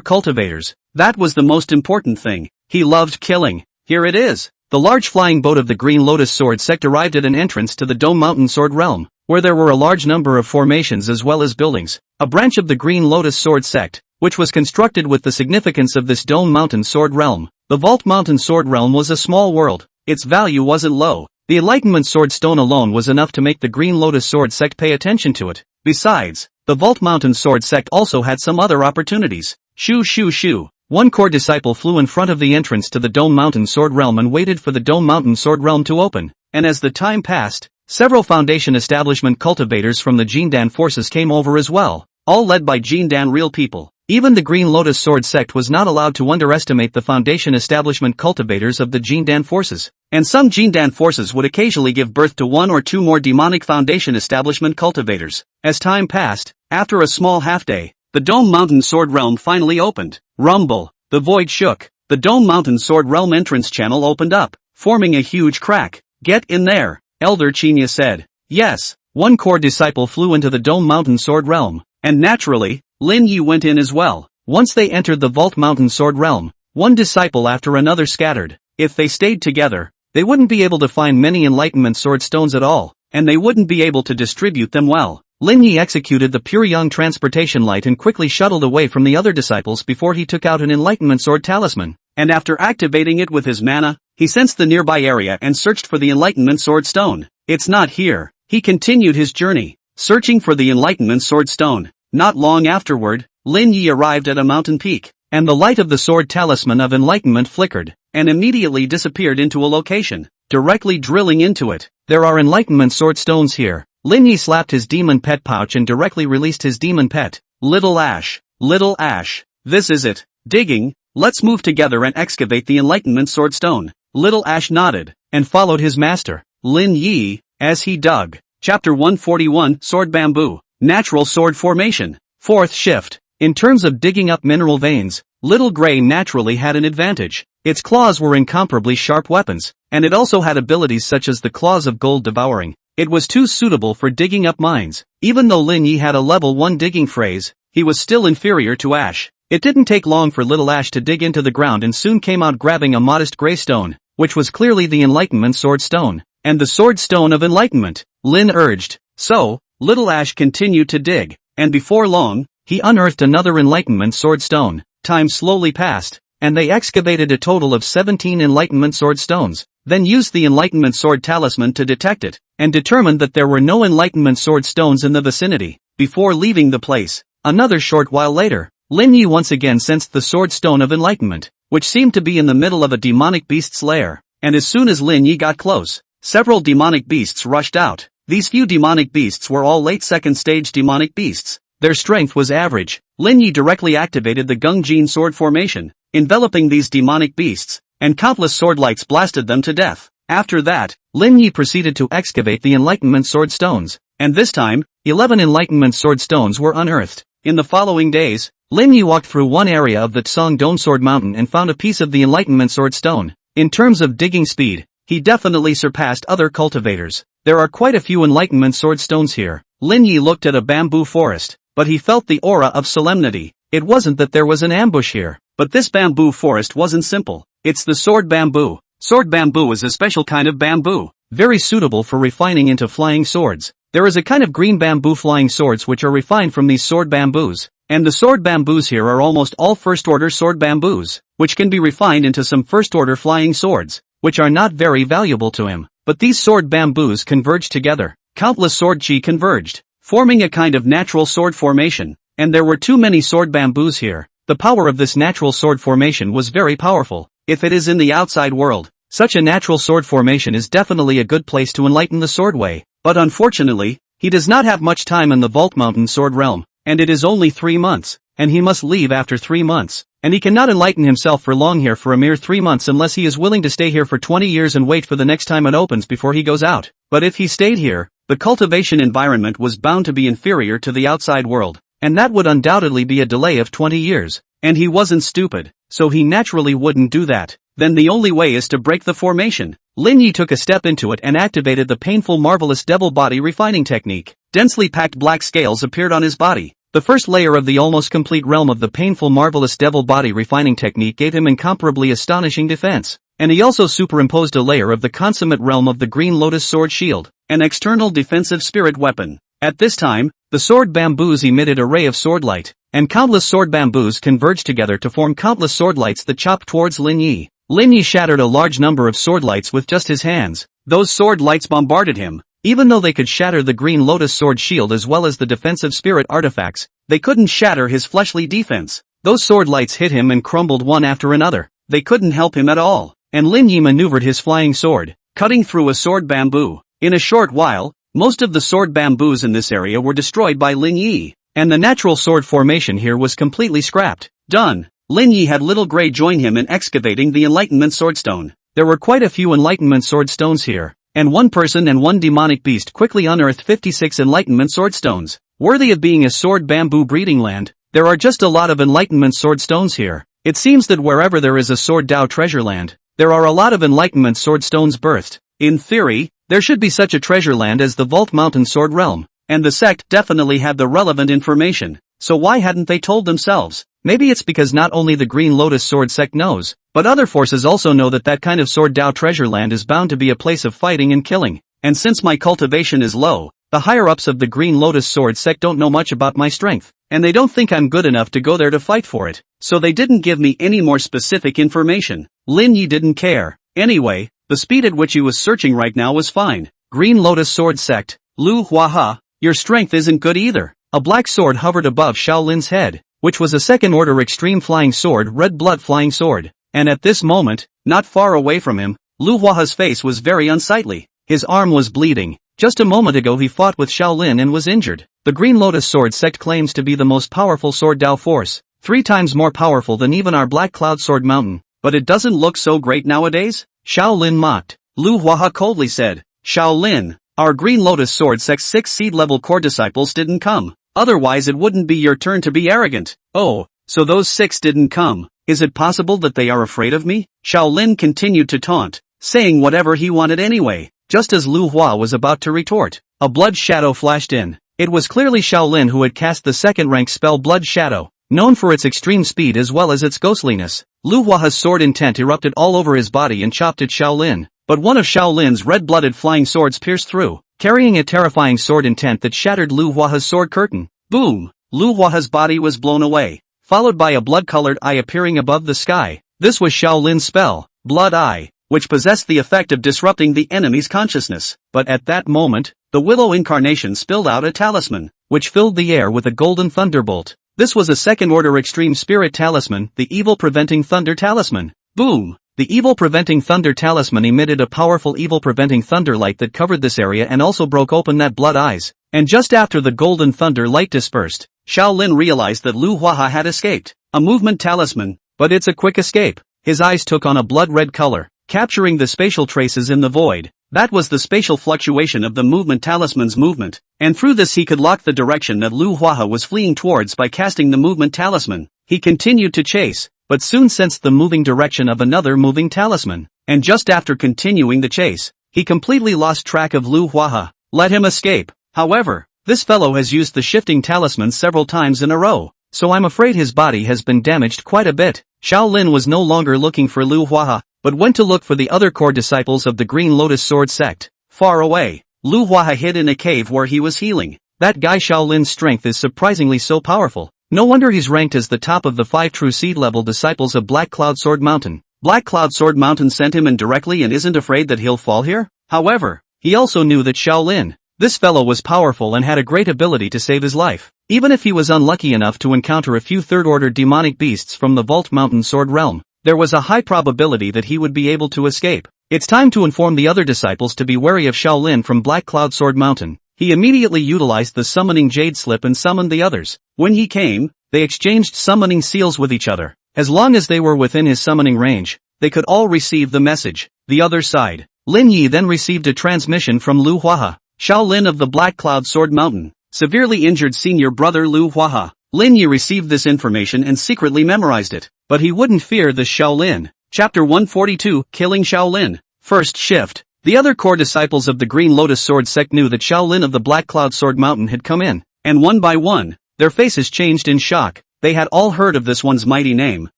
cultivators. That was the most important thing. He loved killing. Here it is. The large flying boat of the Green Lotus Sword sect arrived at an entrance to the Dome Mountain Sword realm, where there were a large number of formations as well as buildings. A branch of the Green Lotus Sword sect, which was constructed with the significance of this Dome Mountain Sword realm. The Vault Mountain Sword realm was a small world. Its value wasn't low. The Enlightenment Sword Stone alone was enough to make the Green Lotus Sword sect pay attention to it. Besides, the Vault Mountain Sword sect also had some other opportunities. Shoo shoo shoo. One core disciple flew in front of the entrance to the Dome Mountain Sword realm and waited for the Dome Mountain Sword realm to open. And as the time passed, several Foundation Establishment cultivators from the Jindan forces came over as well, all led by Jindan real people. Even the Green Lotus Sword sect was not allowed to underestimate the Foundation Establishment cultivators of the Jindan forces. And some Jindan forces would occasionally give birth to 1 or 2 more demonic Foundation Establishment cultivators. As time passed, after a small half-day, the Dome Mountain Sword realm finally opened. Rumble. The void shook. The Dome Mountain Sword realm entrance channel opened up, forming a huge crack. Get in there, Elder Chinya said. Yes. One core disciple flew into the Dome Mountain Sword realm, and naturally, Lin Yi went in as well. Once they entered the Vault Mountain Sword realm, one disciple after another scattered. If they stayed together, they wouldn't be able to find many Enlightenment Sword Stones at all, and they wouldn't be able to distribute them well. Lin Yi executed the Pure Young Transportation Light and quickly shuttled away from the other disciples before he took out an Enlightenment Sword Talisman. and after activating it with his mana, he sensed the nearby area and searched for the Enlightenment Sword Stone. It's not here. He continued his journey, searching for the Enlightenment Sword Stone. Not long afterward, Lin Yi arrived at a mountain peak, and the light of the sword talisman of enlightenment flickered, and immediately disappeared into a location, directly drilling into it. There are Enlightenment Sword Stones here. Lin Yi slapped his demon pet pouch and directly released his demon pet. Little Ash. Little Ash. This is it. Digging. Let's move together and excavate the Enlightenment Sword Stone. Little Ash nodded, and followed his master, Lin Yi, as he dug. Chapter 141, Sword Bamboo. Natural Sword Formation. Fourth shift. In terms of digging up mineral veins, Little Gray naturally had an advantage. Its claws were incomparably sharp weapons, and it also had abilities such as the Claws of Gold Devouring. It was too suitable for digging up mines. Even though Lin Yi had a level 1 digging phrase, he was still inferior to Ash. It didn't take long for Little Ash to dig into the ground and soon came out grabbing a modest gray stone, which was clearly the Enlightenment Sword Stone, and the Sword Stone of Enlightenment, Lin urged. So, Little Ash continued to dig, and before long, he unearthed another Enlightenment Sword Stone. Time slowly passed, and they excavated a total of 17 Enlightenment Sword Stones, then used the Enlightenment Sword Talisman to detect it, and determined that there were no Enlightenment Sword Stones in the vicinity. Before leaving the place, another short while later, Lin Yi once again sensed the Sword Stone of Enlightenment, which seemed to be in the middle of a demonic beast's lair, and as soon as Lin Yi got close, several demonic beasts rushed out. These few demonic beasts were all late second stage demonic beasts. Their strength was average. Lin Yi directly activated the Gungjin sword formation, enveloping these demonic beasts, and countless sword lights blasted them to death. After that, Lin Yi proceeded to excavate the Enlightenment Sword Stones, and this time, 11 Enlightenment Sword Stones were unearthed. In the following days, Lin Yi walked through one area of the Tsangdong Sword Mountain and found a piece of the Enlightenment Sword Stone. In terms of digging speed, he definitely surpassed other cultivators. There are quite a few Enlightenment Sword Stones here. Lin Yi looked at a bamboo forest, but he felt the aura of solemnity. It wasn't that there was an ambush here, but this bamboo forest wasn't simple. It's the sword bamboo. Sword bamboo is a special kind of bamboo, very suitable for refining into flying swords. There is a kind of green bamboo flying swords which are refined from these sword bamboos, and the sword bamboos here are almost all first-order sword bamboos, which can be refined into some first-order flying swords, which are not very valuable to him. But these sword bamboos converged together. Countless sword chi converged, forming a kind of natural sword formation, and there were too many sword bamboos here. The power of this natural sword formation was very powerful. If it is in the outside world, such a natural sword formation is definitely a good place to enlighten the sword way. But unfortunately, he does not have much time in the Vault Mountain sword realm, and it is only 3 months, and he must leave after 3 months. And he cannot enlighten himself for long here for a mere 3 months unless he is willing to stay here for 20 years and wait for the next time it opens before he goes out. But if he stayed here, the cultivation environment was bound to be inferior to the outside world, and that would undoubtedly be a delay of 20 years. And he wasn't stupid, so he naturally wouldn't do that. Then the only way is to break the formation. Lin Yi took a step into it and activated the painful marvelous devil body refining technique. Densely packed black scales appeared on his body. The first layer of the almost complete realm of the painful marvelous devil body refining technique gave him incomparably astonishing defense, and he also superimposed a layer of the consummate realm of the green lotus sword shield, an external defensive spirit weapon. At this time, the sword bamboos emitted a ray of sword light, and countless sword bamboos converged together to form countless sword lights that chopped towards Lin Yi. Lin Yi shattered a large number of sword lights with just his hands. Those sword lights bombarded him. Even though they could shatter the green lotus sword shield as well as the defensive spirit artifacts, they couldn't shatter his fleshly defense. Those sword lights hit him and crumbled one after another. They couldn't help him at all. And Lin Yi maneuvered his flying sword, cutting through a sword bamboo. In a short while, most of the sword bamboos in this area were destroyed by Lin Yi, and the natural sword formation here was completely scrapped. Done. Lin Yi had Little Gray join him in excavating the Enlightenment Swordstone. There were quite a few Enlightenment Swordstones here, and one person and one demonic beast quickly unearthed 56 Enlightenment Swordstones. Worthy of being a sword bamboo breeding land, there are just a lot of Enlightenment Swordstones here. It seems that wherever there is a Sword Dao treasure land, there are a lot of Enlightenment Swordstones birthed. In theory, there should be such a treasure land as the Vault Mountain Sword Realm, and the sect definitely had the relevant information. So why hadn't they told themselves? Maybe it's because not only the Green Lotus Sword sect knows, but other forces also know that that kind of Sword Dao treasure land is bound to be a place of fighting and killing. And since my cultivation is low, the higher-ups of the Green Lotus Sword sect don't know much about my strength, and they don't think I'm good enough to go there to fight for it. so they didn't give me any more specific information. Lin Yi didn't care. Anyway, the speed at which he was searching right now was fine. Green Lotus Sword Sect, Lu Huaha, your strength isn't good either. A black sword hovered above Shaolin's head, which was a second-order extreme flying sword, red blood flying sword. And at this moment, not far away from him, Lu Huaha's face was very unsightly. His arm was bleeding. Just a moment ago he fought with Shaolin and was injured. The Green Lotus Sword Sect claims to be the most powerful sword Dao force, 3 times more powerful than even our Black Cloud Sword Mountain. But it doesn't look so great nowadays? Shaolin mocked. Lu Huaha coldly said, Shaolin, our Green Lotus Sword Sect's 6 seed-level core disciples didn't come. Otherwise it wouldn't be your turn to be arrogant. Oh, so those 6 didn't come. Is it possible that they are afraid of me? Shaolin continued to taunt, saying whatever he wanted anyway. Just as Lu Hua was about to retort, a blood shadow flashed in. It was clearly Shaolin who had cast the second-rank spell Blood Shadow, known for its extreme speed as well as its ghostliness. Lu Hua's sword intent erupted all over his body and chopped at Shaolin, but one of Shaolin's red-blooded flying swords pierced through, carrying a terrifying sword intent that shattered Lu Hua's sword curtain. Boom! Lu Hua's body was blown away, followed by a blood-colored eye appearing above the sky. This was Shaolin's spell, Blood Eye, which possessed the effect of disrupting the enemy's consciousness. But at that moment, the Willow Incarnation spilled out a talisman, which filled the air with a golden thunderbolt. This was a second-order extreme spirit talisman, the Evil Preventing Thunder Talisman. Boom! The Evil Preventing Thunder Talisman emitted a powerful evil preventing thunder light that covered this area and also broke open that blood eyes. And just after the golden thunder light dispersed, Shaolin realized that Lu Hua had escaped. A movement talisman, but it's a quick escape. His eyes took on a blood-red color, capturing the spatial traces in the void. That was the spatial fluctuation of the movement talisman's movement, and through this he could lock the direction that Lu Hua was fleeing towards by casting the movement talisman. He continued to chase, but soon sensed the moving direction of another moving talisman, and just after continuing the chase, he completely lost track of Lu Hua. Let him escape. However, this fellow has used the shifting talisman several times in a row, so I'm afraid his body has been damaged quite a bit. Shaolin was no longer looking for Lu Hua, but went to look for the other core disciples of the Green Lotus Sword Sect. Far away, Lu Hua hid in a cave where he was healing. That guy Shaolin's strength is surprisingly so powerful. No wonder he's ranked as the top of the 5 true seed-level disciples of Black Cloud Sword Mountain. Black Cloud Sword Mountain sent him in directly and isn't afraid that he'll fall here? However, he also knew that Shaolin, this fellow was powerful and had a great ability to save his life. Even if he was unlucky enough to encounter a few third-order demonic beasts from the Vault Mountain Sword Realm, there was a high probability that he would be able to escape. It's time to inform the other disciples to be wary of Shaolin from Black Cloud Sword Mountain. He immediately utilized the summoning jade slip and summoned the others. When he came, they exchanged summoning seals with each other. As long as they were within his summoning range, they could all receive the message. The other side. Lin Yi then received a transmission from Lu Hua. Shaolin of the Black Cloud Sword Mountain, severely injured senior brother Lu Hua. Lin Yi received this information and secretly memorized it. But he wouldn't fear this Shaolin. Chapter 142, Killing Shaolin. First shift. The other core disciples of the Green Lotus Sword Sect knew that Shaolin of the Black Cloud Sword Mountain had come in, and one by one, their faces changed in shock. They had all heard of this one's mighty name,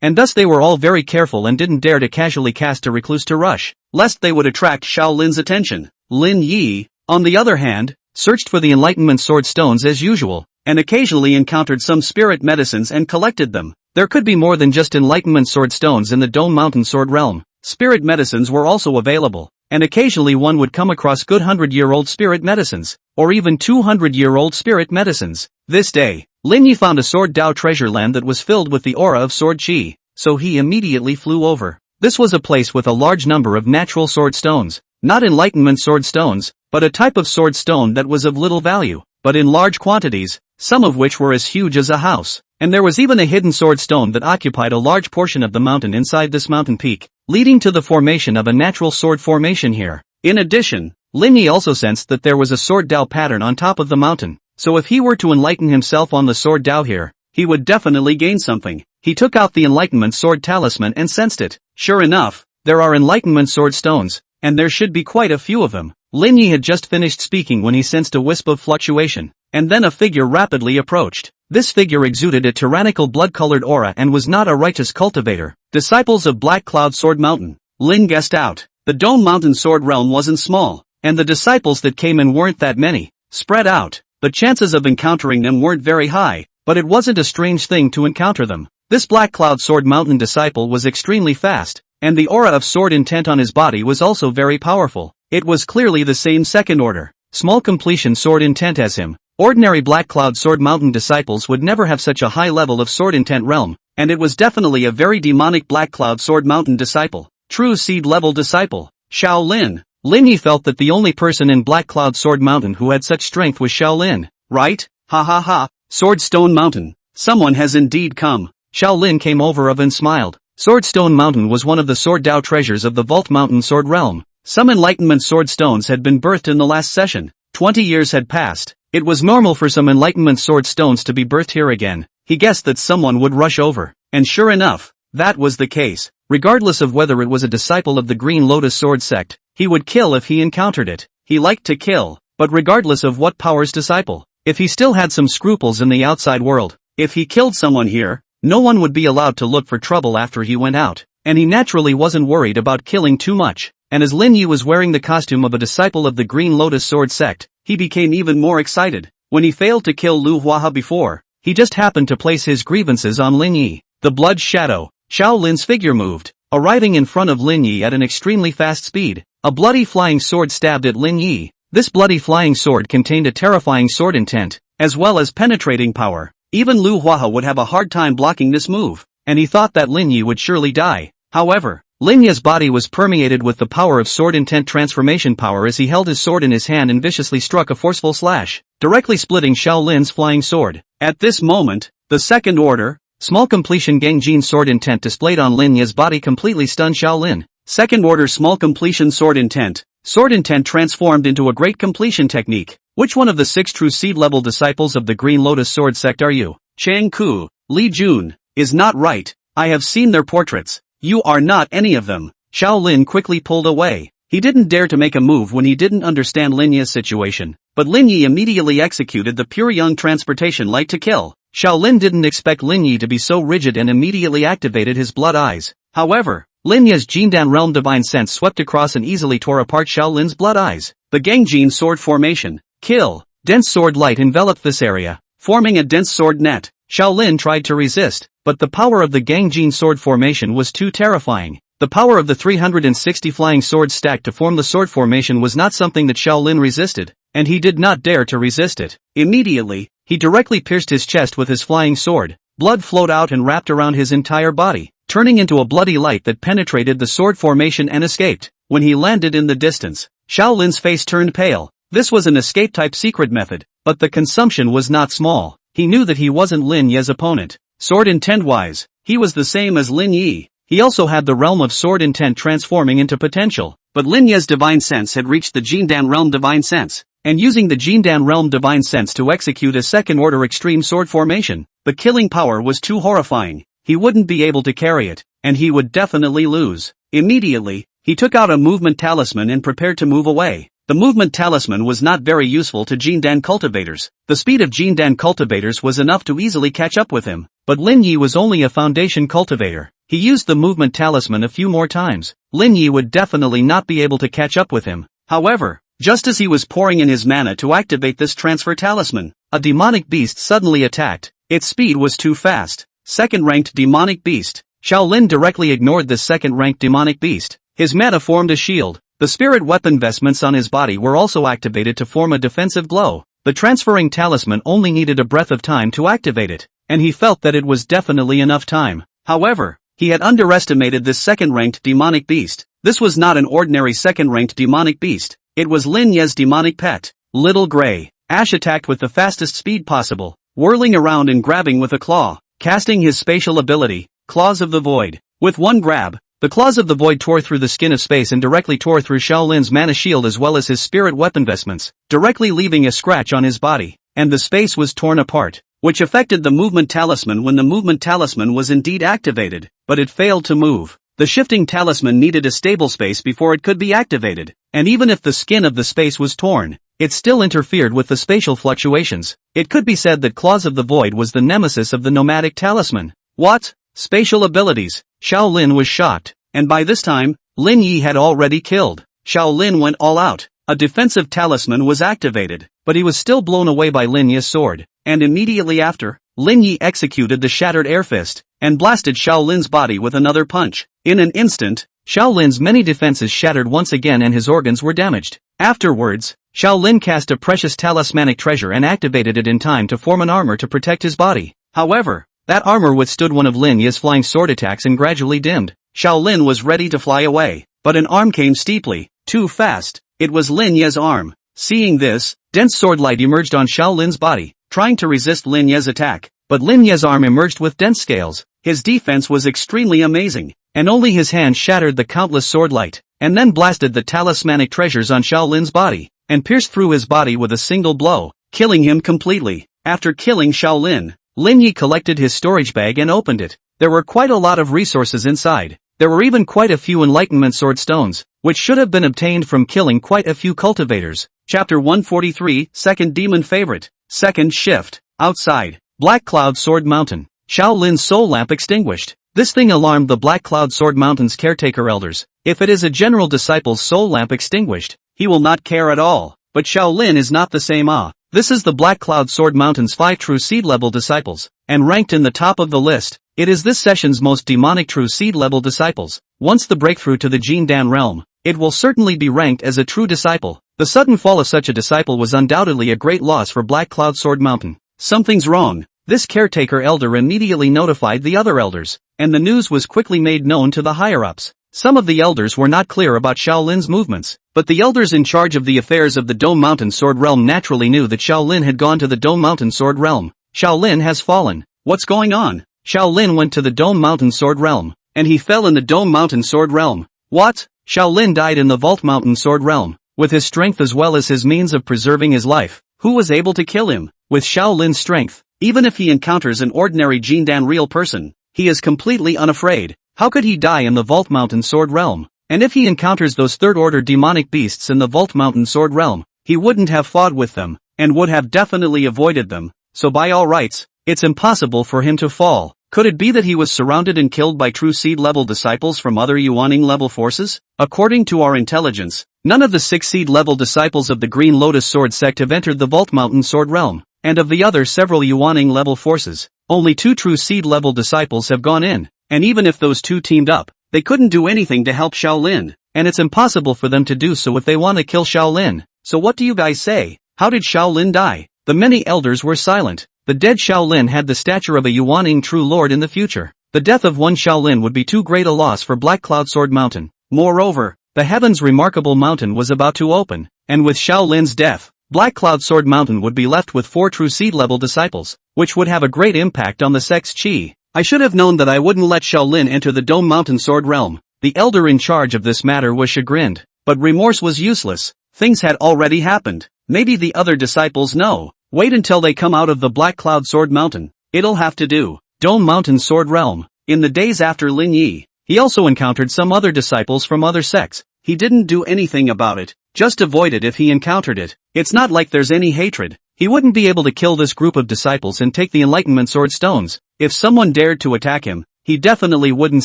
and thus they were all very careful and didn't dare to casually cast a recluse to rush, lest they would attract Shaolin's attention. Lin Yi, on the other hand, searched for the Enlightenment Sword Stones as usual, and occasionally encountered some spirit medicines and collected them. There could be more than just Enlightenment Sword Stones in the Dome Mountain Sword Realm. Spirit medicines were also available, and occasionally one would come across good 100-year-old spirit medicines, or even 200-year-old spirit medicines. This day, Lin Yi found a Sword Dao treasure land that was filled with the aura of Sword Qi, so he immediately flew over. This was a place with a large number of natural sword stones, not Enlightenment Sword Stones, but a type of sword stone that was of little value, but in large quantities, some of which were as huge as a house. And there was even a hidden sword stone that occupied a large portion of the mountain inside this mountain peak, leading to the formation of a natural sword formation here. In addition, Lin Yi also sensed that there was a Sword Dao pattern on top of the mountain, so if he were to enlighten himself on the Sword Dao here, he would definitely gain something. He took out the Enlightenment Sword Talisman and sensed it. Sure enough, there are Enlightenment Sword Stones, and there should be quite a few of them. Lin Yi had just finished speaking when he sensed a wisp of fluctuation, and then a figure rapidly approached. This figure exuded a tyrannical blood-colored aura and was not a righteous cultivator. Disciples of Black Cloud Sword Mountain. Lin guessed out. The Dome Mountain Sword Realm wasn't small, and the disciples that came in weren't that many. Spread out. The chances of encountering them weren't very high, but it wasn't a strange thing to encounter them. This Black Cloud Sword Mountain disciple was extremely fast, and the aura of sword intent on his body was also very powerful. It was clearly the same second order, small completion sword intent as him. Ordinary Black Cloud Sword Mountain disciples would never have such a high level of sword intent realm, and it was definitely a very demonic Black Cloud Sword Mountain disciple. True seed level disciple. Shaolin. Lin Yi felt that the only person in Black Cloud Sword Mountain who had such strength was Shaolin, right? Ha ha ha. Sword Stone Mountain. Someone has indeed come. Shaolin came over and smiled. Sword Stone Mountain was one of the Sword Dao treasures of the Vault Mountain Sword Realm. Some Enlightenment Sword Stones had been birthed in the last session. 20 years had passed. It was normal for some Enlightenment Sword Stones to be birthed here again. He guessed that someone would rush over. And sure enough, that was the case. Regardless of whether it was a disciple of the Green Lotus Sword Sect, he would kill if he encountered it. He liked to kill, but regardless of what power's disciple. If he still had some scruples in the outside world, if he killed someone here, no one would be allowed to look for trouble after he went out. And he naturally wasn't worried about killing too much. And as Lin Yi was wearing the costume of a disciple of the Green Lotus Sword Sect, he became even more excited. When he failed to kill Lu Huaha before, he just happened to place his grievances on Lin Yi. The blood shadow. Shaolin's figure moved, arriving in front of Lin Yi at an extremely fast speed. A bloody flying sword stabbed at Lin Yi. This bloody flying sword contained a terrifying sword intent, as well as penetrating power. Even Lu Huaha would have a hard time blocking this move, and he thought that Lin Yi would surely die. However, Lin Yi's body was permeated with the power of sword intent transformation power as he held his sword in his hand and viciously struck a forceful slash, directly splitting Shaolin's flying sword. At this moment, the second order, small completion Gangjin sword intent displayed on Lin Yi's body completely stunned Shaolin. Second order small completion sword intent. Sword intent transformed into a great completion technique. Which one of the 6 true seed level disciples of the Green Lotus Sword Sect are you? Chang Ku, Li Jun, is not right. I have seen their portraits. You are not any of them. Shaolin quickly pulled away. He didn't dare to make a move when he didn't understand Lin Yi's situation. But Lin Yi immediately executed the pure young transportation light to kill. Shaolin didn't expect Lin Yi to be so rigid and immediately activated his blood eyes. However, Lin Yi's Jindan Realm Divine Sense swept across and easily tore apart Shaolin's blood eyes. The Gangjin Sword Formation. Kill. Dense sword light enveloped this area, forming a dense sword net. Shaolin tried to resist, but the power of the Gangjin sword formation was too terrifying. The power of the 360 flying swords stacked to form the sword formation was not something that Shaolin resisted, and he did not dare to resist it. Immediately, he directly pierced his chest with his flying sword. Blood flowed out and wrapped around his entire body, turning into a bloody light that penetrated the sword formation and escaped. When he landed in the distance, Shaolin's face turned pale. This was an escape-type secret method, but the consumption was not small. He knew that he wasn't Lin Yi's opponent. Sword intent-wise, he was the same as Lin Yi. He also had the realm of sword intent transforming into potential, but Lin Yi's divine sense had reached the Jindan realm divine sense, and using the Jindan realm divine sense to execute a second-order extreme sword formation, the killing power was too horrifying. He wouldn't be able to carry it, and he would definitely lose. Immediately, he took out a movement talisman and prepared to move away. The movement talisman was not very useful to Jindan cultivators. The speed of Jindan cultivators was enough to easily catch up with him, but Lin Yi was only a foundation cultivator. He used the movement talisman a few more times. Lin Yi would definitely not be able to catch up with him. However, just as he was pouring in his mana to activate this transfer talisman, a demonic beast suddenly attacked. Its speed was too fast. Second-ranked demonic beast. Shaolin directly ignored this second-ranked demonic beast. His mana formed a shield. The spirit weapon vestments on his body were also activated to form a defensive glow. The transferring talisman only needed a breath of time to activate it, and he felt that it was definitely enough time. However, he had underestimated this second-ranked demonic beast. This was not an ordinary second-ranked demonic beast. It was Lin Yi's demonic pet. Little Gray. Ash attacked with the fastest speed possible, whirling around and grabbing with a claw, casting his spatial ability, Claws of the Void. With one grab, the Claws of the Void tore through the skin of space and directly tore through Shaolin's mana shield as well as his spirit weapon vestments, directly leaving a scratch on his body, and the space was torn apart, which affected the movement talisman when the movement talisman was indeed activated, but it failed to move. The shifting talisman needed a stable space before it could be activated, and even if the skin of the space was torn, it still interfered with the spatial fluctuations. It could be said that Claws of the Void was the nemesis of the nomadic talisman. What? Spatial abilities. Shaolin was shocked, and by this time, Lin Yi had already killed. Shaolin went all out. A defensive talisman was activated, but he was still blown away by Lin Yi's sword, and immediately after, Lin Yi executed the shattered air fist, and blasted Xiao Lin's body with another punch. In an instant, Xiao Lin's many defenses shattered once again and his organs were damaged. Afterwards, Xiao Lin cast a precious talismanic treasure and activated it in time to form an armor to protect his body. However, that armor withstood one of Lin Yi's flying sword attacks and gradually dimmed. Xiao Lin was ready to fly away, but an arm came steeply, too fast. It was Lin Yi's arm. Seeing this, dense sword light emerged on Xiao Lin's body, trying to resist Lin Yi's attack, but Lin Yi's arm emerged with dense scales. His defense was extremely amazing, and only his hand shattered the countless sword light, and then blasted the talismanic treasures on Xiao Lin's body, and pierced through his body with a single blow, killing him completely. After killing Xiao Lin, Lin Yi collected his storage bag and opened it. There were quite a lot of resources inside. There were even quite a few enlightenment sword stones, which should have been obtained from killing quite a few cultivators. Chapter 143, Second Demon Favorite. Second Shift. Outside. Black Cloud Sword Mountain. Xiao Lin's soul lamp extinguished. This thing alarmed the Black Cloud Sword Mountain's caretaker elders. If it is a general disciple's soul lamp extinguished, he will not care at all. But Xiao Lin is not the same. This is the Black Cloud Sword Mountain's 5 true seed level disciples, and ranked in the top of the list. It is this session's most demonic true seed level disciples. Once the breakthrough to the Jin Dan realm, it will certainly be ranked as a true disciple. The sudden fall of such a disciple was undoubtedly a great loss for Black Cloud Sword Mountain. Something's wrong. This caretaker elder immediately notified the other elders, and the news was quickly made known to the higher-ups. Some of the elders were not clear about Xiao Lin's movements, but the elders in charge of the affairs of the Dome Mountain Sword Realm naturally knew that Xiao Lin had gone to the Dome Mountain Sword Realm. Xiao Lin has fallen. What's going on? Xiao Lin went to the Dome Mountain Sword Realm, and he fell in the Dome Mountain Sword Realm. What? Xiao Lin died in the Vault Mountain Sword Realm. With his strength as well as his means of preserving his life, who was able to kill him? With Xiao Lin's strength, even if he encounters an ordinary Jindan real person, he is completely unafraid. How could he die in the Vault Mountain Sword Realm? And if he encounters those third-order demonic beasts in the Vault Mountain Sword Realm, he wouldn't have fought with them, and would have definitely avoided them. So by all rights, it's impossible for him to fall. Could it be that he was surrounded and killed by true seed-level disciples from other Yuaning-level forces? According to our intelligence, none of the 6 seed-level disciples of the Green Lotus Sword sect have entered the Vault Mountain Sword Realm, and of the other several Yuaning-level forces, only 2 true seed-level disciples have gone in, and even if those 2 teamed up, they couldn't do anything to help Xiao Lin, and it's impossible for them to do so if they want to kill Xiao Lin. So what do you guys say? How did Xiao Lin die? The many elders were silent. The dead Xiao Lin had the stature of a Yuaning true lord in the future. The death of one Xiao Lin would be too great a loss for Black Cloud Sword Mountain. Moreover, the heavens remarkable mountain was about to open, and with Xiao Lin's death, Black Cloud Sword Mountain would be left with 4 true seed level disciples, which would have a great impact on the sect's chi. I should have known that I wouldn't let Xiao Lin enter the Dome Mountain Sword Realm. The elder in charge of this matter was chagrined, but remorse was useless. Things had already happened. Maybe the other disciples know. Wait until they come out of the Black Cloud Sword Mountain. It'll have to do. Dome Mountain Sword Realm. In the days after Lin Yi, he also encountered some other disciples from other sects. He didn't do anything about it, just avoid it if he encountered it. It's not like there's any hatred. He wouldn't be able to kill this group of disciples and take the Enlightenment Sword Stones. If someone dared to attack him, he definitely wouldn't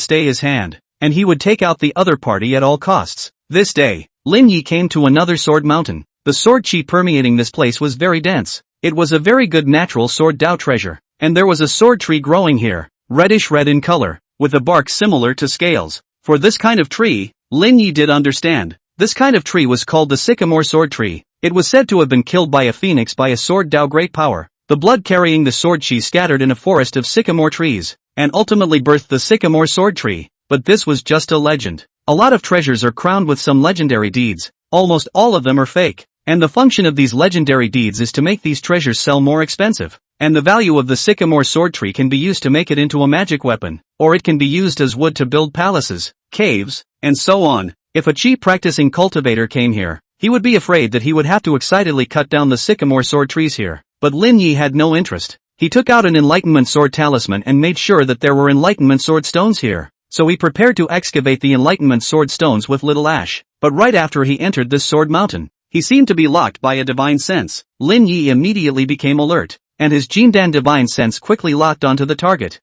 stay his hand, and he would take out the other party at all costs. This day, Lin Yi came to another sword mountain. The sword chi permeating this place was very dense. It was a very good natural sword Dao treasure, and there was a sword tree growing here, reddish red in color, with a bark similar to scales. For this kind of tree, Lin Yi did understand. This kind of tree was called the sycamore sword tree. It was said to have been killed by a phoenix by a sword Dao great power. The blood carrying the sword chi scattered in a forest of sycamore trees, and ultimately birthed the sycamore sword tree. But this was just a legend. A lot of treasures are crowned with some legendary deeds. Almost all of them are fake. And the function of these legendary deeds is to make these treasures sell more expensive. And the value of the sycamore sword tree can be used to make it into a magic weapon, or it can be used as wood to build palaces, caves, and so on. If a chi practicing cultivator came here, he would be afraid that he would have to excitedly cut down the sycamore sword trees here. But Lin Yi had no interest. He took out an enlightenment sword talisman and made sure that there were enlightenment sword stones here. So he prepared to excavate the enlightenment sword stones with little ash. But right after he entered this sword mountain, he seemed to be locked by a divine sense. Lin Yi immediately became alert, and his Jindan divine sense quickly locked onto the target.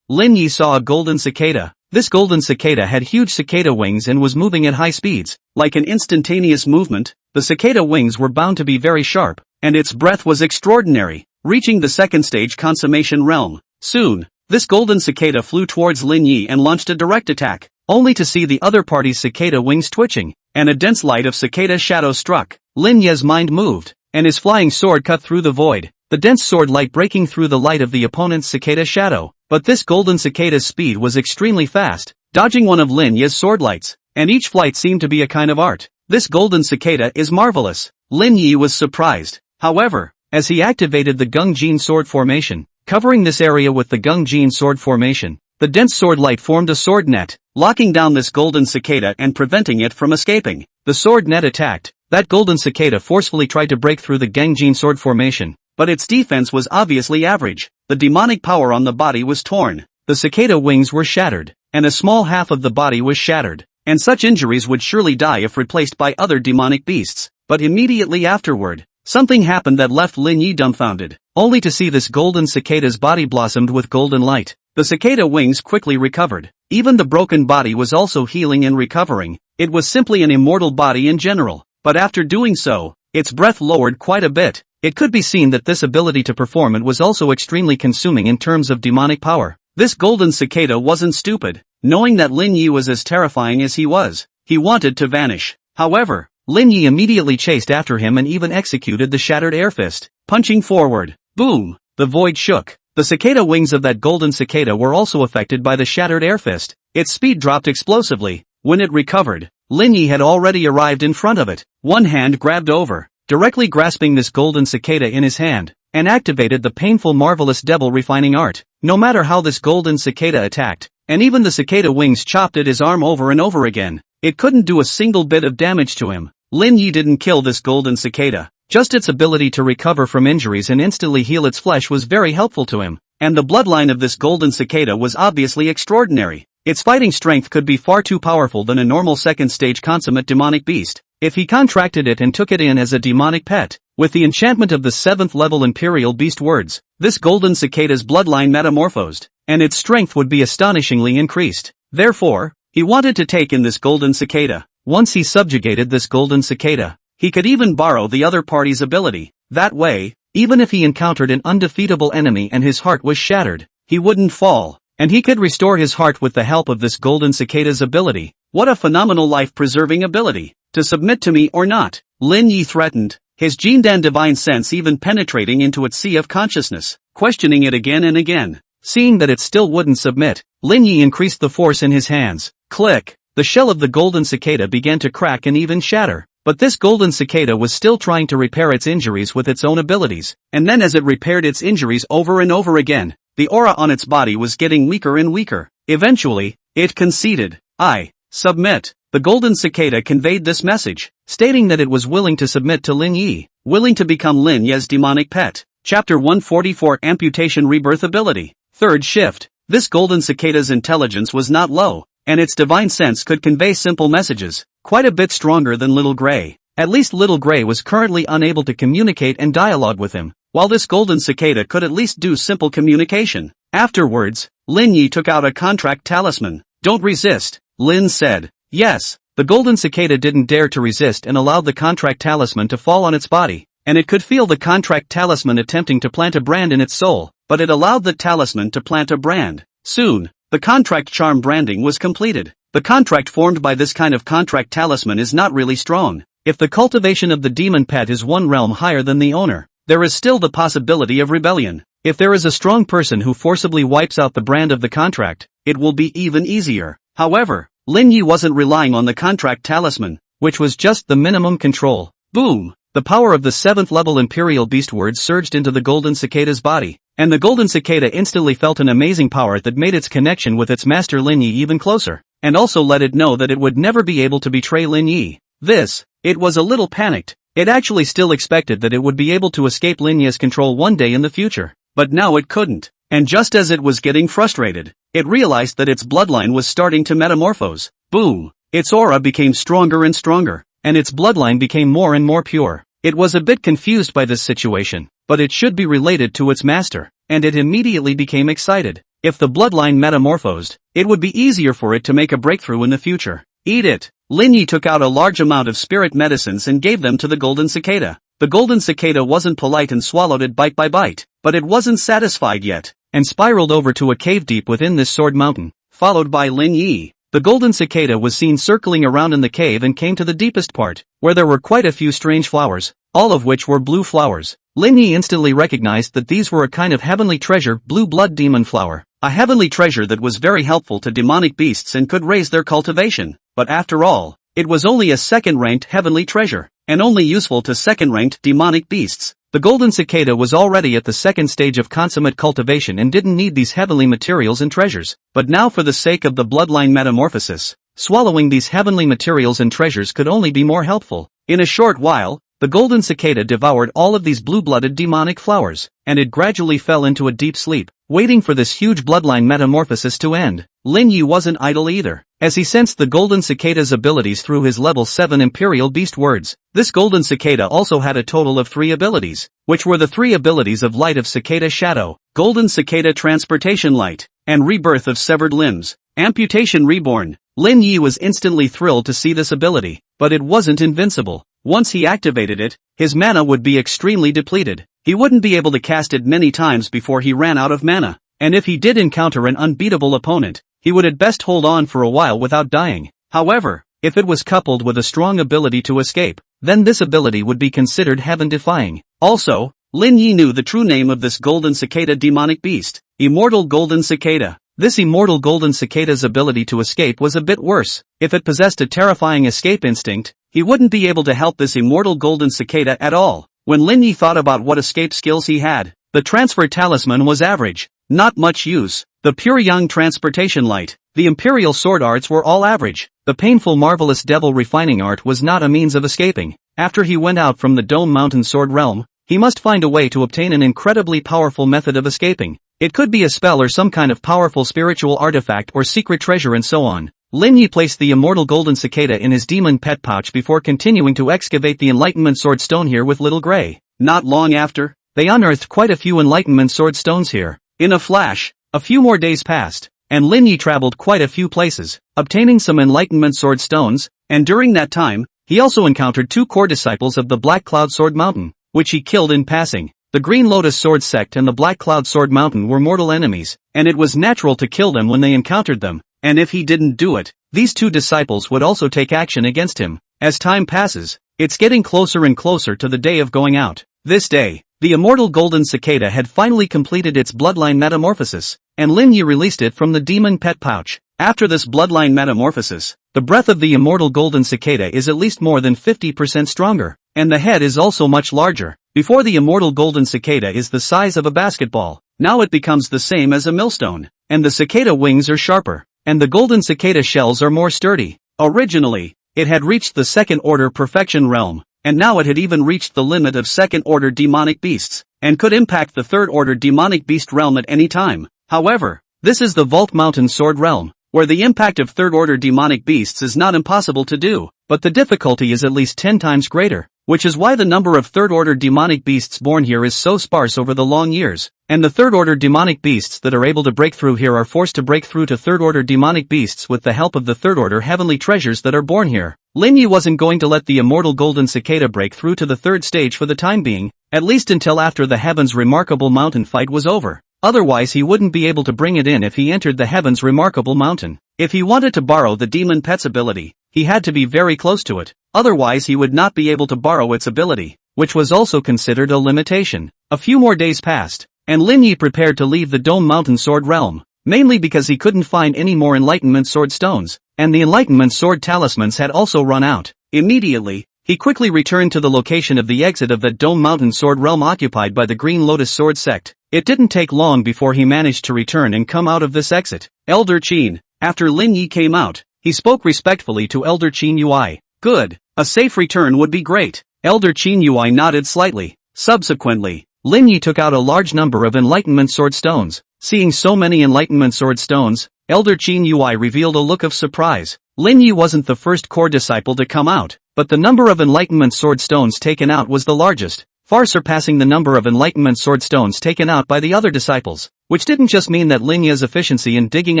Lin Yi saw a golden cicada. This golden cicada had huge cicada wings and was moving at high speeds. Like an instantaneous movement, the cicada wings were bound to be very sharp, and its breath was extraordinary. reaching the second stage consummation realm. Soon, this golden cicada flew towards Lin Yi and launched a direct attack, only to see the other party's cicada wings twitching, and a dense light of cicada shadow struck. Lin Yi's mind moved, and his flying sword cut through the void, the dense sword light breaking through the light of the opponent's cicada shadow. But this golden cicada's speed was extremely fast, dodging one of Lin Yi's sword lights, and each flight seemed to be a kind of art. This golden cicada is marvelous. Lin Yi was surprised. However, as he activated the Gung-Jin sword formation, covering this area with the Gung-Jin sword formation, the dense sword light formed a sword net, locking down this golden cicada and preventing it from escaping. The sword net attacked. That golden cicada forcefully tried to break through the Gung-Jin sword formation, but its defense was obviously average. The demonic power on the body was torn. The cicada wings were shattered, and a small half of the body was shattered, and such injuries would surely die if replaced by other demonic beasts. But immediately afterward, something happened that left Lin Yi dumbfounded, only to see this golden cicada's body blossomed with golden light. The cicada wings quickly recovered. Even the broken body was also healing and recovering. It was simply an immortal body in general, but after doing so, its breath lowered quite a bit. It could be seen that this ability to perform it was also extremely consuming in terms of demonic power. This golden cicada wasn't stupid. Knowing that Lin Yi was as terrifying as he was, he wanted to vanish. However, Lin Yi immediately chased after him and even executed the shattered air fist, punching forward. Boom! The void shook. The cicada wings of that golden cicada were also affected by the shattered air fist. Its speed dropped explosively. When it recovered, Lin Yi had already arrived in front of it. One hand grabbed over, directly grasping this golden cicada in his hand, and activated the painful marvelous devil refining art. No matter how this golden cicada attacked, and even the cicada wings chopped at his arm over and over again, it couldn't do a single bit of damage to him. Lin Yi didn't kill this golden cicada. Just its ability to recover from injuries and instantly heal its flesh was very helpful to him, and the bloodline of this golden cicada was obviously extraordinary. Its fighting strength could be far too powerful than a normal second-stage consummate demonic beast. If he contracted it and took it in as a demonic pet, with the enchantment of the 7th level Imperial Beast words, this golden cicada's bloodline metamorphosed, and its strength would be astonishingly increased. Therefore, he wanted to take in this golden cicada. Once he subjugated this golden cicada, he could even borrow the other party's ability. That way, even if he encountered an undefeatable enemy and his heart was shattered, he wouldn't fall, and he could restore his heart with the help of this golden cicada's ability. What a phenomenal life-preserving ability! To submit to me or not? Lin Yi threatened, his Jindan divine sense even penetrating into its sea of consciousness, questioning it again and again. Seeing that it still wouldn't submit, Lin Yi increased the force in his hands. Click! The shell of the golden cicada began to crack and even shatter. But this golden cicada was still trying to repair its injuries with its own abilities, and then as it repaired its injuries over and over again, the aura on its body was getting weaker and weaker. Eventually, it conceded. I submit. The golden cicada conveyed this message, stating that it was willing to submit to Lin Yi, willing to become Lin Yi's demonic pet. Chapter 144 Amputation Rebirth Ability. Third Shift. This golden cicada's intelligence was not low, and its divine sense could convey simple messages, quite a bit stronger than Little Gray. At least Little Gray was currently unable to communicate and dialogue with him, while this golden cicada could at least do simple communication. Afterwards, Lin Yi took out a contract talisman. Don't resist, Lin said. Yes, the golden cicada didn't dare to resist and allowed the contract talisman to fall on its body, and it could feel the contract talisman attempting to plant a brand in its soul, but it allowed the talisman to plant a brand. Soon, the contract charm branding was completed. The contract formed by this kind of contract talisman is not really strong. If the cultivation of the demon pet is one realm higher than the owner, there is still the possibility of rebellion. If there is a strong person who forcibly wipes out the brand of the contract, it will be even easier. However, Lin Yi wasn't relying on the contract talisman, which was just the minimum control. Boom! The power of the 7th level Imperial Beast words surged into the golden cicada's body, and the golden cicada instantly felt an amazing power that made its connection with its master Lin Yi even closer, and also let it know that it would never be able to betray Lin Yi. It was a little panicked. It actually still expected that it would be able to escape Lin Yi's control one day in the future, but now it couldn't. And just as it was getting frustrated, it realized that its bloodline was starting to metamorphose. Boom! Its aura became stronger and stronger, and its bloodline became more and more pure. It was a bit confused by this situation, but it should be related to its master, and it immediately became excited. If the bloodline metamorphosed, it would be easier for it to make a breakthrough in the future. Eat it! Lin Yi took out a large amount of spirit medicines and gave them to the golden cicada. The golden cicada wasn't polite and swallowed it bite by bite, but it wasn't satisfied yet, and spiraled over to a cave deep within this sword mountain, followed by Lin Yi. The golden cicada was seen circling around in the cave and came to the deepest part, where there were quite a few strange flowers, all of which were blue flowers. Lin Yi instantly recognized that these were a kind of heavenly treasure, blue blood demon flower. A heavenly treasure that was very helpful to demonic beasts and could raise their cultivation. But after all, it was only a second-ranked heavenly treasure, and only useful to second-ranked demonic beasts. The golden cicada was already at the second stage of consummate cultivation and didn't need these heavenly materials and treasures. But now, for the sake of the bloodline metamorphosis, swallowing these heavenly materials and treasures could only be more helpful. In a short while, the golden cicada devoured all of these blue-blooded demonic flowers, and it gradually fell into a deep sleep, waiting for this huge bloodline metamorphosis to end. Lin Yi wasn't idle either, as he sensed the golden cicada's abilities through his level 7 imperial beast words. This golden cicada also had a total of 3 abilities, which were the 3 abilities of Light of Cicada Shadow, Golden Cicada Transportation Light, and Rebirth of Severed Limbs, Amputation Reborn. Lin Yi was instantly thrilled to see this ability, but it wasn't invincible. Once he activated it, his mana would be extremely depleted. He wouldn't be able to cast it many times before he ran out of mana, and if he did encounter an unbeatable opponent, he would at best hold on for a while without dying. However, if it was coupled with a strong ability to escape, then this ability would be considered heaven-defying. Also, Lin Yi knew the true name of this golden cicada demonic beast, Immortal Golden Cicada. This immortal golden cicada's ability to escape was a bit worse. If it possessed a terrifying escape instinct, he wouldn't be able to help this immortal golden cicada at all. When Lin Yi thought about what escape skills he had, the transfer talisman was average, not much use. The pure young transportation light, the imperial sword arts were all average. The painful marvelous devil refining art was not a means of escaping. After he went out from the Dome Mountain Sword Realm, he must find a way to obtain an incredibly powerful method of escaping. It could be a spell or some kind of powerful spiritual artifact or secret treasure and so on. Lin Yi placed the immortal golden cicada in his demon pet pouch before continuing to excavate the enlightenment sword stone here with Little Grey. Not long after, they unearthed quite a few enlightenment sword stones here. In a flash, a few more days passed, and Lin Yi traveled quite a few places, obtaining some enlightenment sword stones, and during that time, he also encountered 2 core disciples of the Black Cloud Sword Mountain, which he killed in passing. The Green Lotus Sword Sect and the Black Cloud Sword Mountain were mortal enemies, and it was natural to kill them when they encountered them, and if he didn't do it, these 2 disciples would also take action against him. As time passes, it's getting closer and closer to the day of going out. This day, the immortal golden cicada had finally completed its bloodline metamorphosis, and Lin Yi released it from the demon pet pouch. After this bloodline metamorphosis, the breath of the immortal golden cicada is at least more than 50% stronger, and the head is also much larger. Before, the immortal golden cicada is the size of a basketball. Now it becomes the same as a millstone, and the cicada wings are sharper, and the golden cicada shells are more sturdy. Originally, it had reached the second-order perfection realm, and now it had even reached the limit of second-order demonic beasts, and could impact the third-order demonic beast realm at any time. However, this is the Vault Mountain Sword Realm, where the impact of third-order demonic beasts is not impossible to do, but the difficulty is at least 10 times greater, which is why the number of third-order demonic beasts born here is so sparse over the long years, and the third-order demonic beasts that are able to break through here are forced to break through to third-order demonic beasts with the help of the third-order heavenly treasures that are born here. Lin Yi wasn't going to let the immortal golden cicada break through to the third stage for the time being, at least until after the Heaven's Remarkable Mountain fight was over. Otherwise he wouldn't be able to bring it in if he entered the Heaven's Remarkable Mountain. If he wanted to borrow the demon pet's ability, he had to be very close to it, otherwise he would not be able to borrow its ability, which was also considered a limitation. A few more days passed, and Lin Yi prepared to leave the Dome Mountain Sword Realm, mainly because he couldn't find any more Enlightenment Sword Stones, and the Enlightenment Sword Talismans had also run out. Immediately, he quickly returned to the location of the exit of that Dome Mountain Sword Realm occupied by the Green Lotus Sword Sect. It didn't take long before he managed to return and come out of this exit. Elder Qin. After Lin Yi came out, he spoke respectfully to Elder Qin Yui. Good. A safe return would be great. Elder Qin Yui nodded slightly. Subsequently, Lin Yi took out a large number of Enlightenment Sword Stones. Seeing so many Enlightenment Sword Stones, Elder Qin Yui revealed a look of surprise. Lin Yi wasn't the first core disciple to come out, but the number of Enlightenment Sword Stones taken out was the largest, far surpassing the number of Enlightenment Sword Stones taken out by the other disciples, which didn't just mean that Lin Yi's efficiency in digging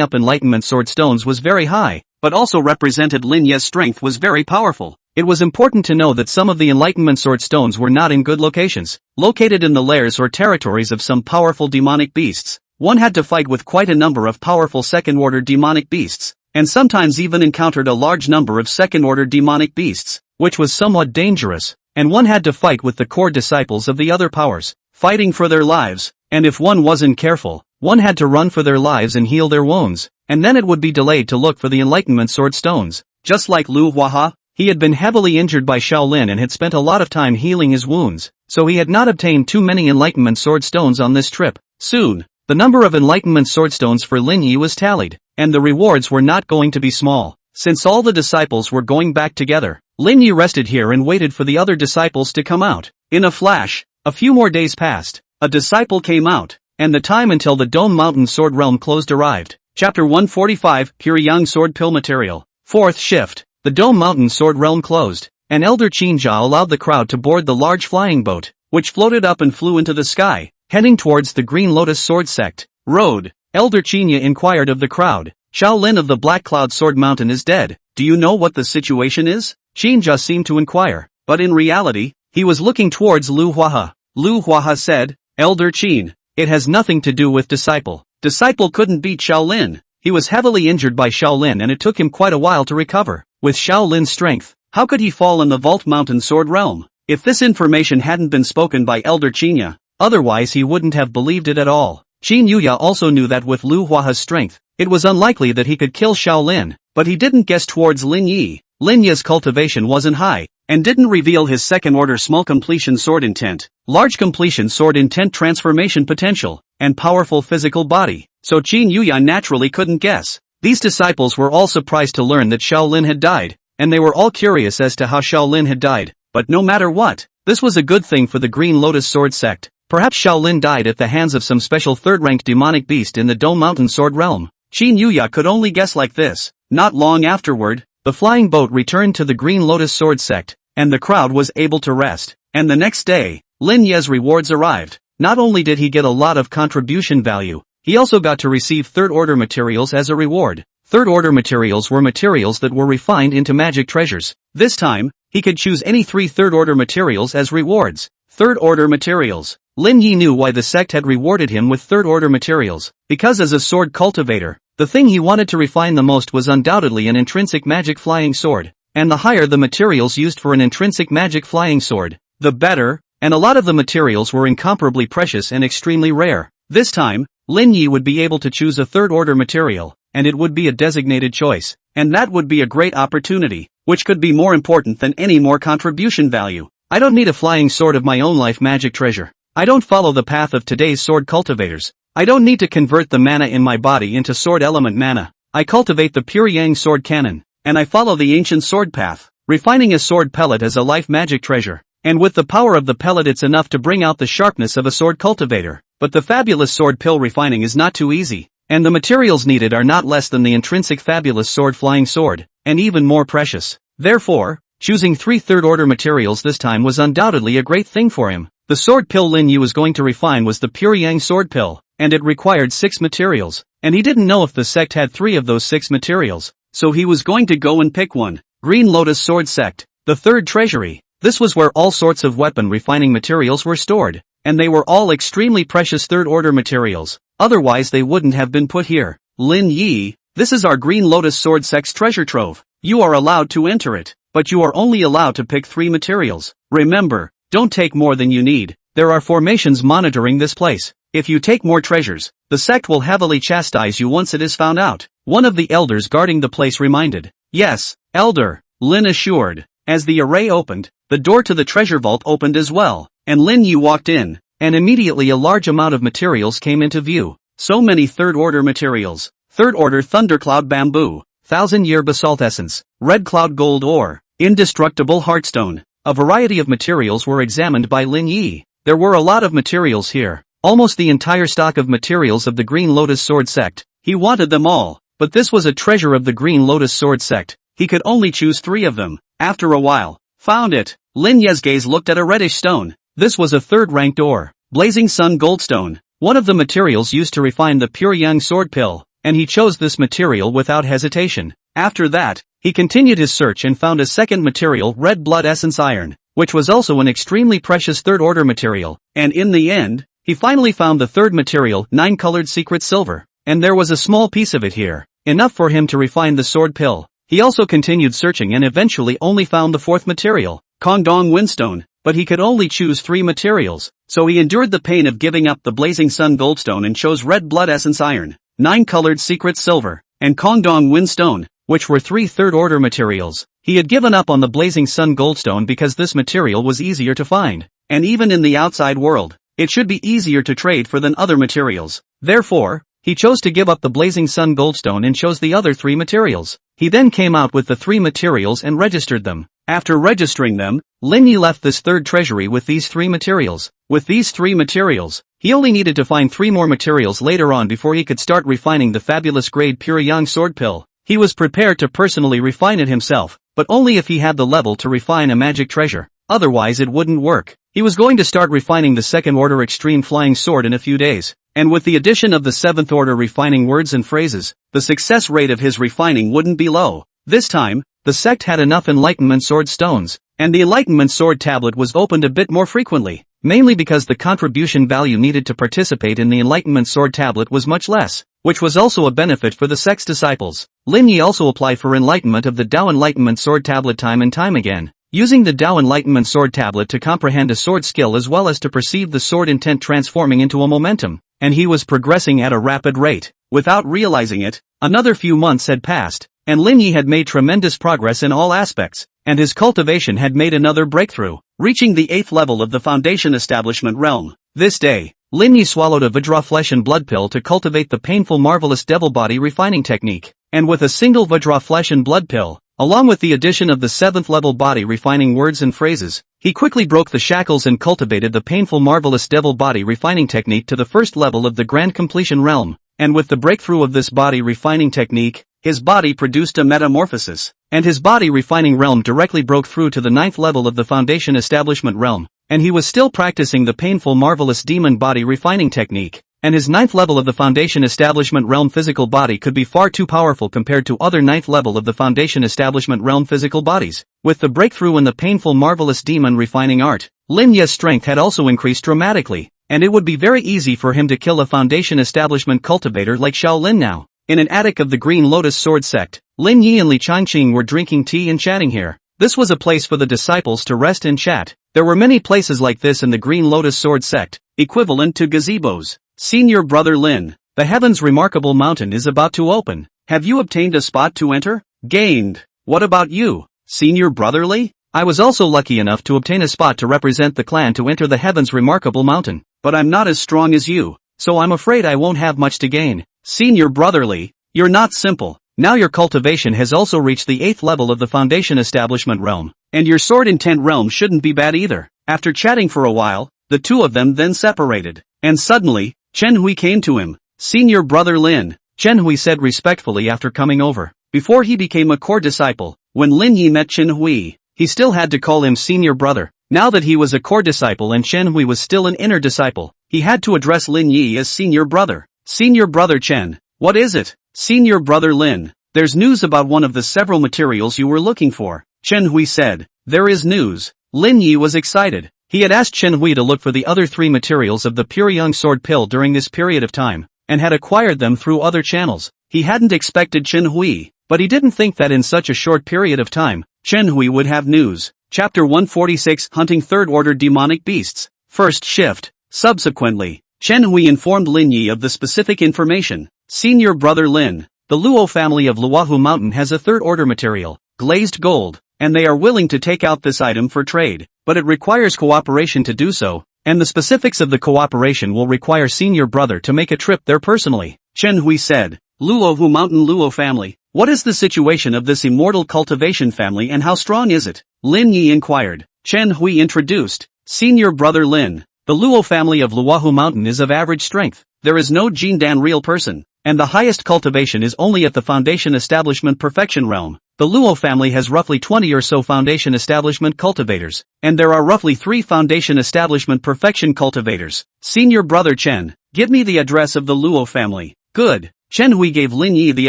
up Enlightenment Sword Stones was very high, but also represented Lin Yi's strength was very powerful. It was important to know that some of the Enlightenment Sword stones were not in good locations, located in the lairs or territories of some powerful demonic beasts. One had to fight with quite a number of powerful second-order demonic beasts, and sometimes even encountered a large number of second-order demonic beasts, which was somewhat dangerous, and one had to fight with the core disciples of the other powers, fighting for their lives, and if one wasn't careful, one had to run for their lives and heal their wounds, and then it would be delayed to look for the Enlightenment Sword stones. Just like Lu Huaha, he had been heavily injured by Shaolin and had spent a lot of time healing his wounds, so he had not obtained too many Enlightenment Sword stones on this trip. Soon, the number of Enlightenment Sword stones for Lin Yi was tallied, and the rewards were not going to be small. Since all the disciples were going back together, Lin Yi rested here and waited for the other disciples to come out. In a flash, a few more days passed. A disciple came out, and the time until the Dome Mountain Sword Realm closed arrived. Chapter 145, Pyongyang Sword Pill Material. Fourth shift. The Dome Mountain Sword Realm closed, and Elder Qinjia allowed the crowd to board the large flying boat, which floated up and flew into the sky, heading towards the Green Lotus Sword Sect. Road. Elder Qinjia inquired of the crowd. Shaolin of the Black Cloud Sword Mountain is dead. Do you know what the situation is? Qinjia seemed to inquire, but in reality, he was looking towards Lu Huaha. Lu Huaha said, Elder Qin, it has nothing to do with Disciple. Disciple couldn't beat Shaolin. He was heavily injured by Shaolin and it took him quite a while to recover. With Shaolin's strength, how could he fall in the Vault Mountain Sword Realm? If this information hadn't been spoken by Elder Qinjia, otherwise he wouldn't have believed it at all. Qin Yuya also knew that with Lu Huaha's strength, it was unlikely that he could kill Shaolin, but he didn't guess towards Lin Yi. Lin Yi's cultivation wasn't high, and didn't reveal his second-order small completion sword intent, large completion sword intent transformation potential, and powerful physical body, so Qin Yuya naturally couldn't guess. These disciples were all surprised to learn that Shaolin had died, and they were all curious as to how Shaolin had died, but no matter what, this was a good thing for the Green Lotus Sword Sect. Perhaps Shaolin died at the hands of some special third-ranked demonic beast in the Dome Mountain Sword Realm. Qin Yuya could only guess like this. Not long afterward, the flying boat returned to the Green Lotus Sword Sect, and the crowd was able to rest. And the next day, Lin Yi's rewards arrived. Not only did he get a lot of contribution value, he also got to receive third-order materials as a reward. Third-order materials were materials that were refined into magic treasures. This time, he could choose any 3 third-order materials as rewards. Third-order materials. Lin Yi knew why the sect had rewarded him with third-order materials, because as a sword cultivator, the thing he wanted to refine the most was undoubtedly an intrinsic magic flying sword, and the higher the materials used for an intrinsic magic flying sword, the better, and a lot of the materials were incomparably precious and extremely rare. This time, Lin Yi would be able to choose a third-order material, and it would be a designated choice, and that would be a great opportunity, which could be more important than any more contribution value. I don't need a flying sword of my own life magic treasure. I don't follow the path of today's sword cultivators. I don't need to convert the mana in my body into sword element mana. I cultivate the Pyongyang sword cannon, and I follow the ancient sword path, refining a sword pellet as a life magic treasure. And with the power of the pellet it's enough to bring out the sharpness of a sword cultivator. But the fabulous sword pill refining is not too easy, and the materials needed are not less than the intrinsic fabulous sword flying sword, and even more precious. Therefore, choosing 3 third-order materials this time was undoubtedly a great thing for him. The sword pill Lin Yi was going to refine was the Pyongyang sword pill, and it required 6 materials, and he didn't know if the sect had 3 of those 6 materials, so he was going to go and pick one. Green Lotus Sword Sect, the third treasury. This was where all sorts of weapon refining materials were stored, and they were all extremely precious third-order materials, otherwise they wouldn't have been put here. Lin Yi, this is our Green Lotus Sword Sect's treasure trove. You are allowed to enter it, but you are only allowed to pick 3 materials. Remember, don't take more than you need. There are formations monitoring this place. If you take more treasures, the sect will heavily chastise you once it is found out. One of the elders guarding the place reminded. Yes, elder, Lin assured. As the array opened, the door to the treasure vault opened as well, and Lin Yi walked in, and immediately a large amount of materials came into view. So many third-order materials. Third-order thundercloud bamboo, 1000-year basalt essence, red cloud gold ore, indestructible heartstone. A variety of materials were examined by Lin Yi. There were a lot of materials here, almost the entire stock of materials of the Green Lotus Sword Sect. He wanted them all, but this was a treasure of the Green Lotus Sword Sect. He could only choose 3 of them. After a while, found it. Lin Yi's gaze looked at a reddish stone. This was a third-ranked ore, blazing sun goldstone, one of the materials used to refine the Pyongyang sword pill, and he chose this material without hesitation. After that, He continued his search and found a second material, red blood essence iron, which was also an extremely precious third-order material, and in the end, he finally found the third material, 9-colored secret silver, and there was a small piece of it here, enough for him to refine the sword pill. He also continued searching and eventually only found the fourth material, Kongdong Windstone, but he could only choose 3 materials, so he endured the pain of giving up the Blazing Sun Goldstone and chose red blood essence iron, 9-colored secret silver, and Kongdong Windstone, which were 3 third-order materials. He had given up on the Blazing Sun Goldstone because this material was easier to find, and even in the outside world, it should be easier to trade for than other materials. Therefore, he chose to give up the Blazing Sun Goldstone and chose the other 3 materials. He then came out with the 3 materials and registered them. After registering them, Lin Yi left this third treasury with these 3 materials. With these 3 materials, he only needed to find 3 more materials later on before he could start refining the fabulous grade Pure Yang sword pill. He was prepared to personally refine it himself, but only if he had the level to refine a magic treasure. Otherwise it wouldn't work. He was going to start refining the second order extreme flying sword in a few days, and with the addition of the 7th order refining words and phrases, the success rate of his refining wouldn't be low. This time, the sect had enough enlightenment sword stones, and the enlightenment sword tablet was opened a bit more frequently, mainly because the contribution value needed to participate in the enlightenment sword tablet was much less, which was also a benefit for the sect's disciples. Lin Yi also applied for enlightenment of the Dao Enlightenment Sword Tablet time and time again, using the Dao Enlightenment Sword Tablet to comprehend a sword skill as well as to perceive the sword intent transforming into a momentum, and he was progressing at a rapid rate. Without realizing it, another few months had passed, and Lin Yi had made tremendous progress in all aspects, and his cultivation had made another breakthrough, reaching the 8th level of the Foundation Establishment realm. This day, Lin Yi swallowed a Vajra flesh and blood pill to cultivate the painful marvelous devil body refining technique, and with a single Vajra flesh and blood pill, along with the addition of the 7th level body refining words and phrases, he quickly broke the shackles and cultivated the painful marvelous devil body refining technique to the 1st level of the grand completion realm, and with the breakthrough of this body refining technique, his body produced a metamorphosis, and his body refining realm directly broke through to the 9th level of the Foundation Establishment realm, and he was still practicing the painful marvelous demon body refining technique, and his 9th level of the Foundation Establishment realm physical body could be far too powerful compared to other 9th level of the Foundation Establishment realm physical bodies. With the breakthrough in the painful marvelous demon refining art, Lin Yi's strength had also increased dramatically, and it would be very easy for him to kill a Foundation Establishment cultivator like Shaolin now. In an attic of the Green Lotus Sword Sect, Lin Yi and Li Changqing were drinking tea and chatting here. This was a place for the disciples to rest and chat. There were many places like this in the Green Lotus Sword Sect, equivalent to gazebos. Senior Brother Lin, the Heaven's Remarkable Mountain is about to open. Have you obtained a spot to enter? Gained. What about you, Senior Brother Li? I was also lucky enough to obtain a spot to represent the clan to enter the Heaven's Remarkable Mountain, but I'm not as strong as you, so I'm afraid I won't have much to gain. Senior Brother Li, you're not simple. Now your cultivation has also reached the 8th level of the Foundation Establishment realm, and your sword intent realm shouldn't be bad either. After chatting for a while, the two of them then separated, and suddenly, Chen Hui came to him. Senior Brother Lin, Chen Hui said respectfully after coming over. Before he became a core disciple, when Lin Yi met Chen Hui, he still had to call him Senior Brother. Now that he was a core disciple and Chen Hui was still an inner disciple, he had to address Lin Yi as Senior Brother. Senior Brother Chen, what is it? Senior Brother Lin, there's news about one of the several materials you were looking for, Chen Hui said. There is news. Lin Yi was excited. He had asked Chen Hui to look for the other 3 materials of the Pure Young Sword Pill during this period of time, and had acquired them through other channels. He hadn't expected Chen Hui, but he didn't think that in such a short period of time, Chen Hui would have news. Chapter 146 Hunting Third Order Demonic Beasts. First shift. Subsequently, Chen Hui informed Lin Yi of the specific information. Senior Brother Lin, the Luo family of Luohu Mountain has a third order material, glazed gold, and they are willing to take out this item for trade, but it requires cooperation to do so, and the specifics of the cooperation will require Senior Brother to make a trip there personally. Chen Hui said, Luohu Mountain Luo family, what is the situation of this immortal cultivation family and how strong is it? Lin Yi inquired. Chen Hui introduced, Senior Brother Lin, the Luo family of Luohu Mountain is of average strength. There is no Jindan real person, and the highest cultivation is only at the Foundation Establishment Perfection realm. The Luo family has roughly 20 or so Foundation Establishment cultivators, and there are roughly 3 Foundation Establishment Perfection cultivators. Senior Brother Chen, give me the address of the Luo family. Good. Chen Hui gave Lin Yi the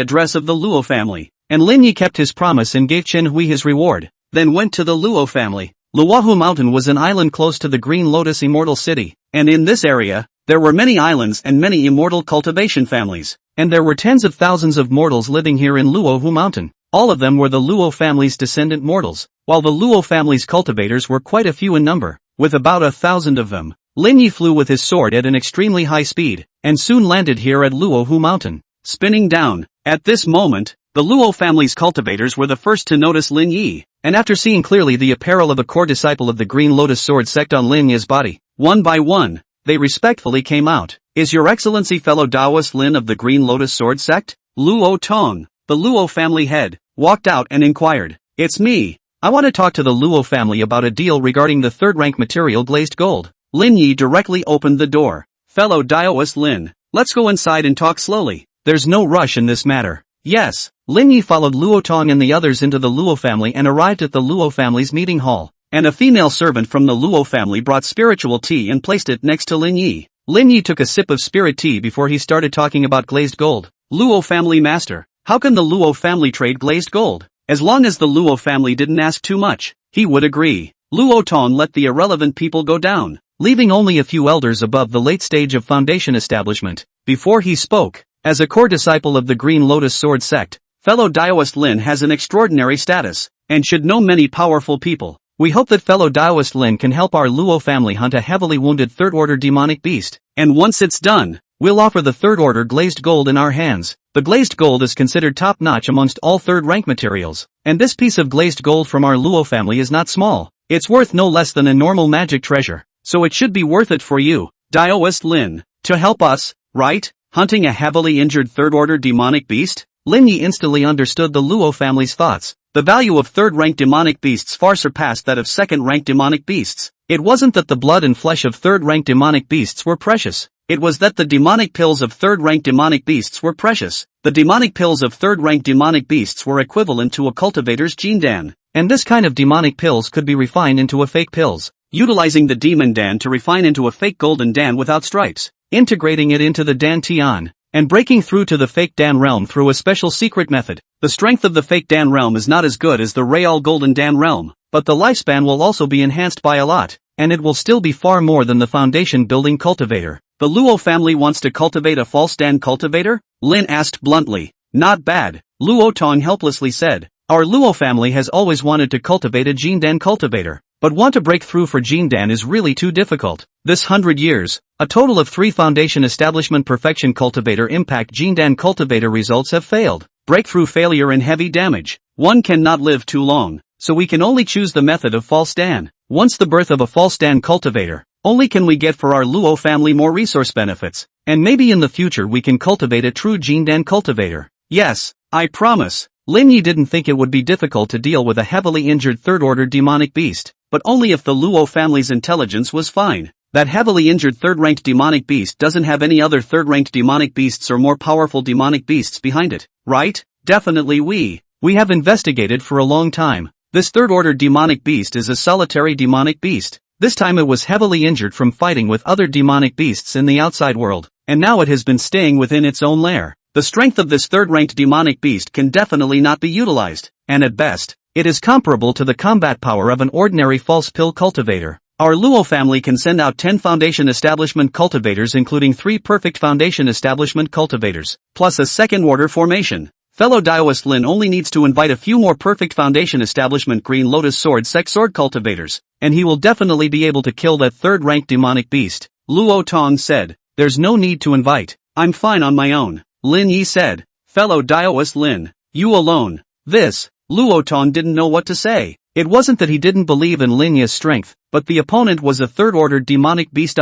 address of the Luo family. and Lin Yi kept his promise and gave Chen Hui his reward, then went to the Luo family. Luohu Mountain was an island close to the Green Lotus Immortal City, and in this area, there were many islands and many immortal cultivation families, and there were tens of thousands of mortals living here in Luohu Mountain. All of them were the Luo family's descendant mortals, while the Luo family's cultivators were quite a few in number, with about 1,000 of them. Lin Yi flew with his sword at an extremely high speed, and soon landed here at Luohu Mountain, spinning down. At this moment, the Luo family's cultivators were the first to notice Lin Yi, and after seeing clearly the apparel of a core disciple of the Green Lotus Sword sect on Lin Yi's body, one by one, they respectfully came out. "Is your excellency fellow Taoist Lin of the Green Lotus Sword sect?" Luo Tong, the Luo family head, walked out and inquired. "It's me. I want to talk to the Luo family about a deal regarding the third-rank material glazed gold." Lin Yi directly opened the door. "Fellow Taoist Lin, let's go inside and talk slowly. There's no rush in this matter." "Yes." Lin Yi followed Luo Tong and the others into the Luo family and arrived at the Luo family's meeting hall, and a female servant from the Luo family brought spiritual tea and placed it next to Lin Yi. Lin Yi took a sip of spirit tea before he started talking about glazed gold. "Luo family master, how can the Luo family trade glazed gold?" As long as the Luo family didn't ask too much, he would agree. Luo Tong let the irrelevant people go down, leaving only a few elders above the late stage of foundation establishment. Before he spoke, as a core disciple of the Green Lotus Sword sect, fellow Taoist Lin has an extraordinary status, and should know many powerful people. We hope that fellow Taoist Lin can help our Luo family hunt a heavily wounded third-order demonic beast, and once it's done, we'll offer the third-order glazed gold in our hands. The glazed gold is considered top-notch amongst all third-rank materials, and this piece of glazed gold from our Luo family is not small. It's worth no less than a normal magic treasure, so it should be worth it for you, Taoist Lin, to help us, right? Hunting a heavily injured third-order demonic beast? Lin Yi instantly understood the Luo family's thoughts. The value of third-rank demonic beasts far surpassed that of second-rank demonic beasts. It wasn't that the blood and flesh of third-rank demonic beasts were precious. It was that the demonic pills of third-rank demonic beasts were precious. The demonic pills of third-rank demonic beasts were equivalent to a cultivator's gene dan. And this kind of demonic pills could be refined into a fake pills, utilizing the demon dan to refine into a fake golden dan without stripes, integrating it into the dan tian, and breaking through to the fake dan realm through a special secret method. The strength of the fake dan realm is not as good as the real golden dan realm, but the lifespan will also be enhanced by a lot, and it will still be far more than the foundation building cultivator. The Luo family wants to cultivate a false dan cultivator? Lin asked bluntly. Not bad, Luo Tong helplessly said. Our Luo family has always wanted to cultivate a gene dan cultivator, but want to break through for gene dan is really too difficult. This 100 years, a total of 3 foundation establishment perfection cultivator impact gene dan cultivator results have failed. Breakthrough failure and heavy damage. One cannot live too long, so we can only choose the method of false dan. Once the birth of a false dan cultivator, only can we get for our Luo family more resource benefits, and maybe in the future we can cultivate a true gene dan cultivator. Yes, I promise. Lin Yi didn't think it would be difficult to deal with a heavily injured third-order demonic beast, but only if the Luo family's intelligence was fine. That heavily injured third-ranked demonic beast doesn't have any other third-ranked demonic beasts or more powerful demonic beasts behind it, right? Definitely we have investigated for a long time. This third-order demonic beast is a solitary demonic beast. This time it was heavily injured from fighting with other demonic beasts in the outside world, and now it has been staying within its own lair. The strength of this third-ranked demonic beast can definitely not be utilized, and at best, it is comparable to the combat power of an ordinary false pill cultivator. Our Luo family can send out 10 foundation establishment cultivators including 3 perfect foundation establishment cultivators, plus a second-order formation. Fellow Taoist Lin only needs to invite a few more perfect foundation establishment Green Lotus Sword sect sword cultivators, and he will definitely be able to kill that third-ranked demonic beast. Luo Tong said. There's no need to invite. I'm fine on my own. Lin Yi said. Fellow Taoist Lin, you alone. This, Luo Tong didn't know what to say. It wasn't that he didn't believe in Lin Yi's strength, but the opponent was a third-order demonic beast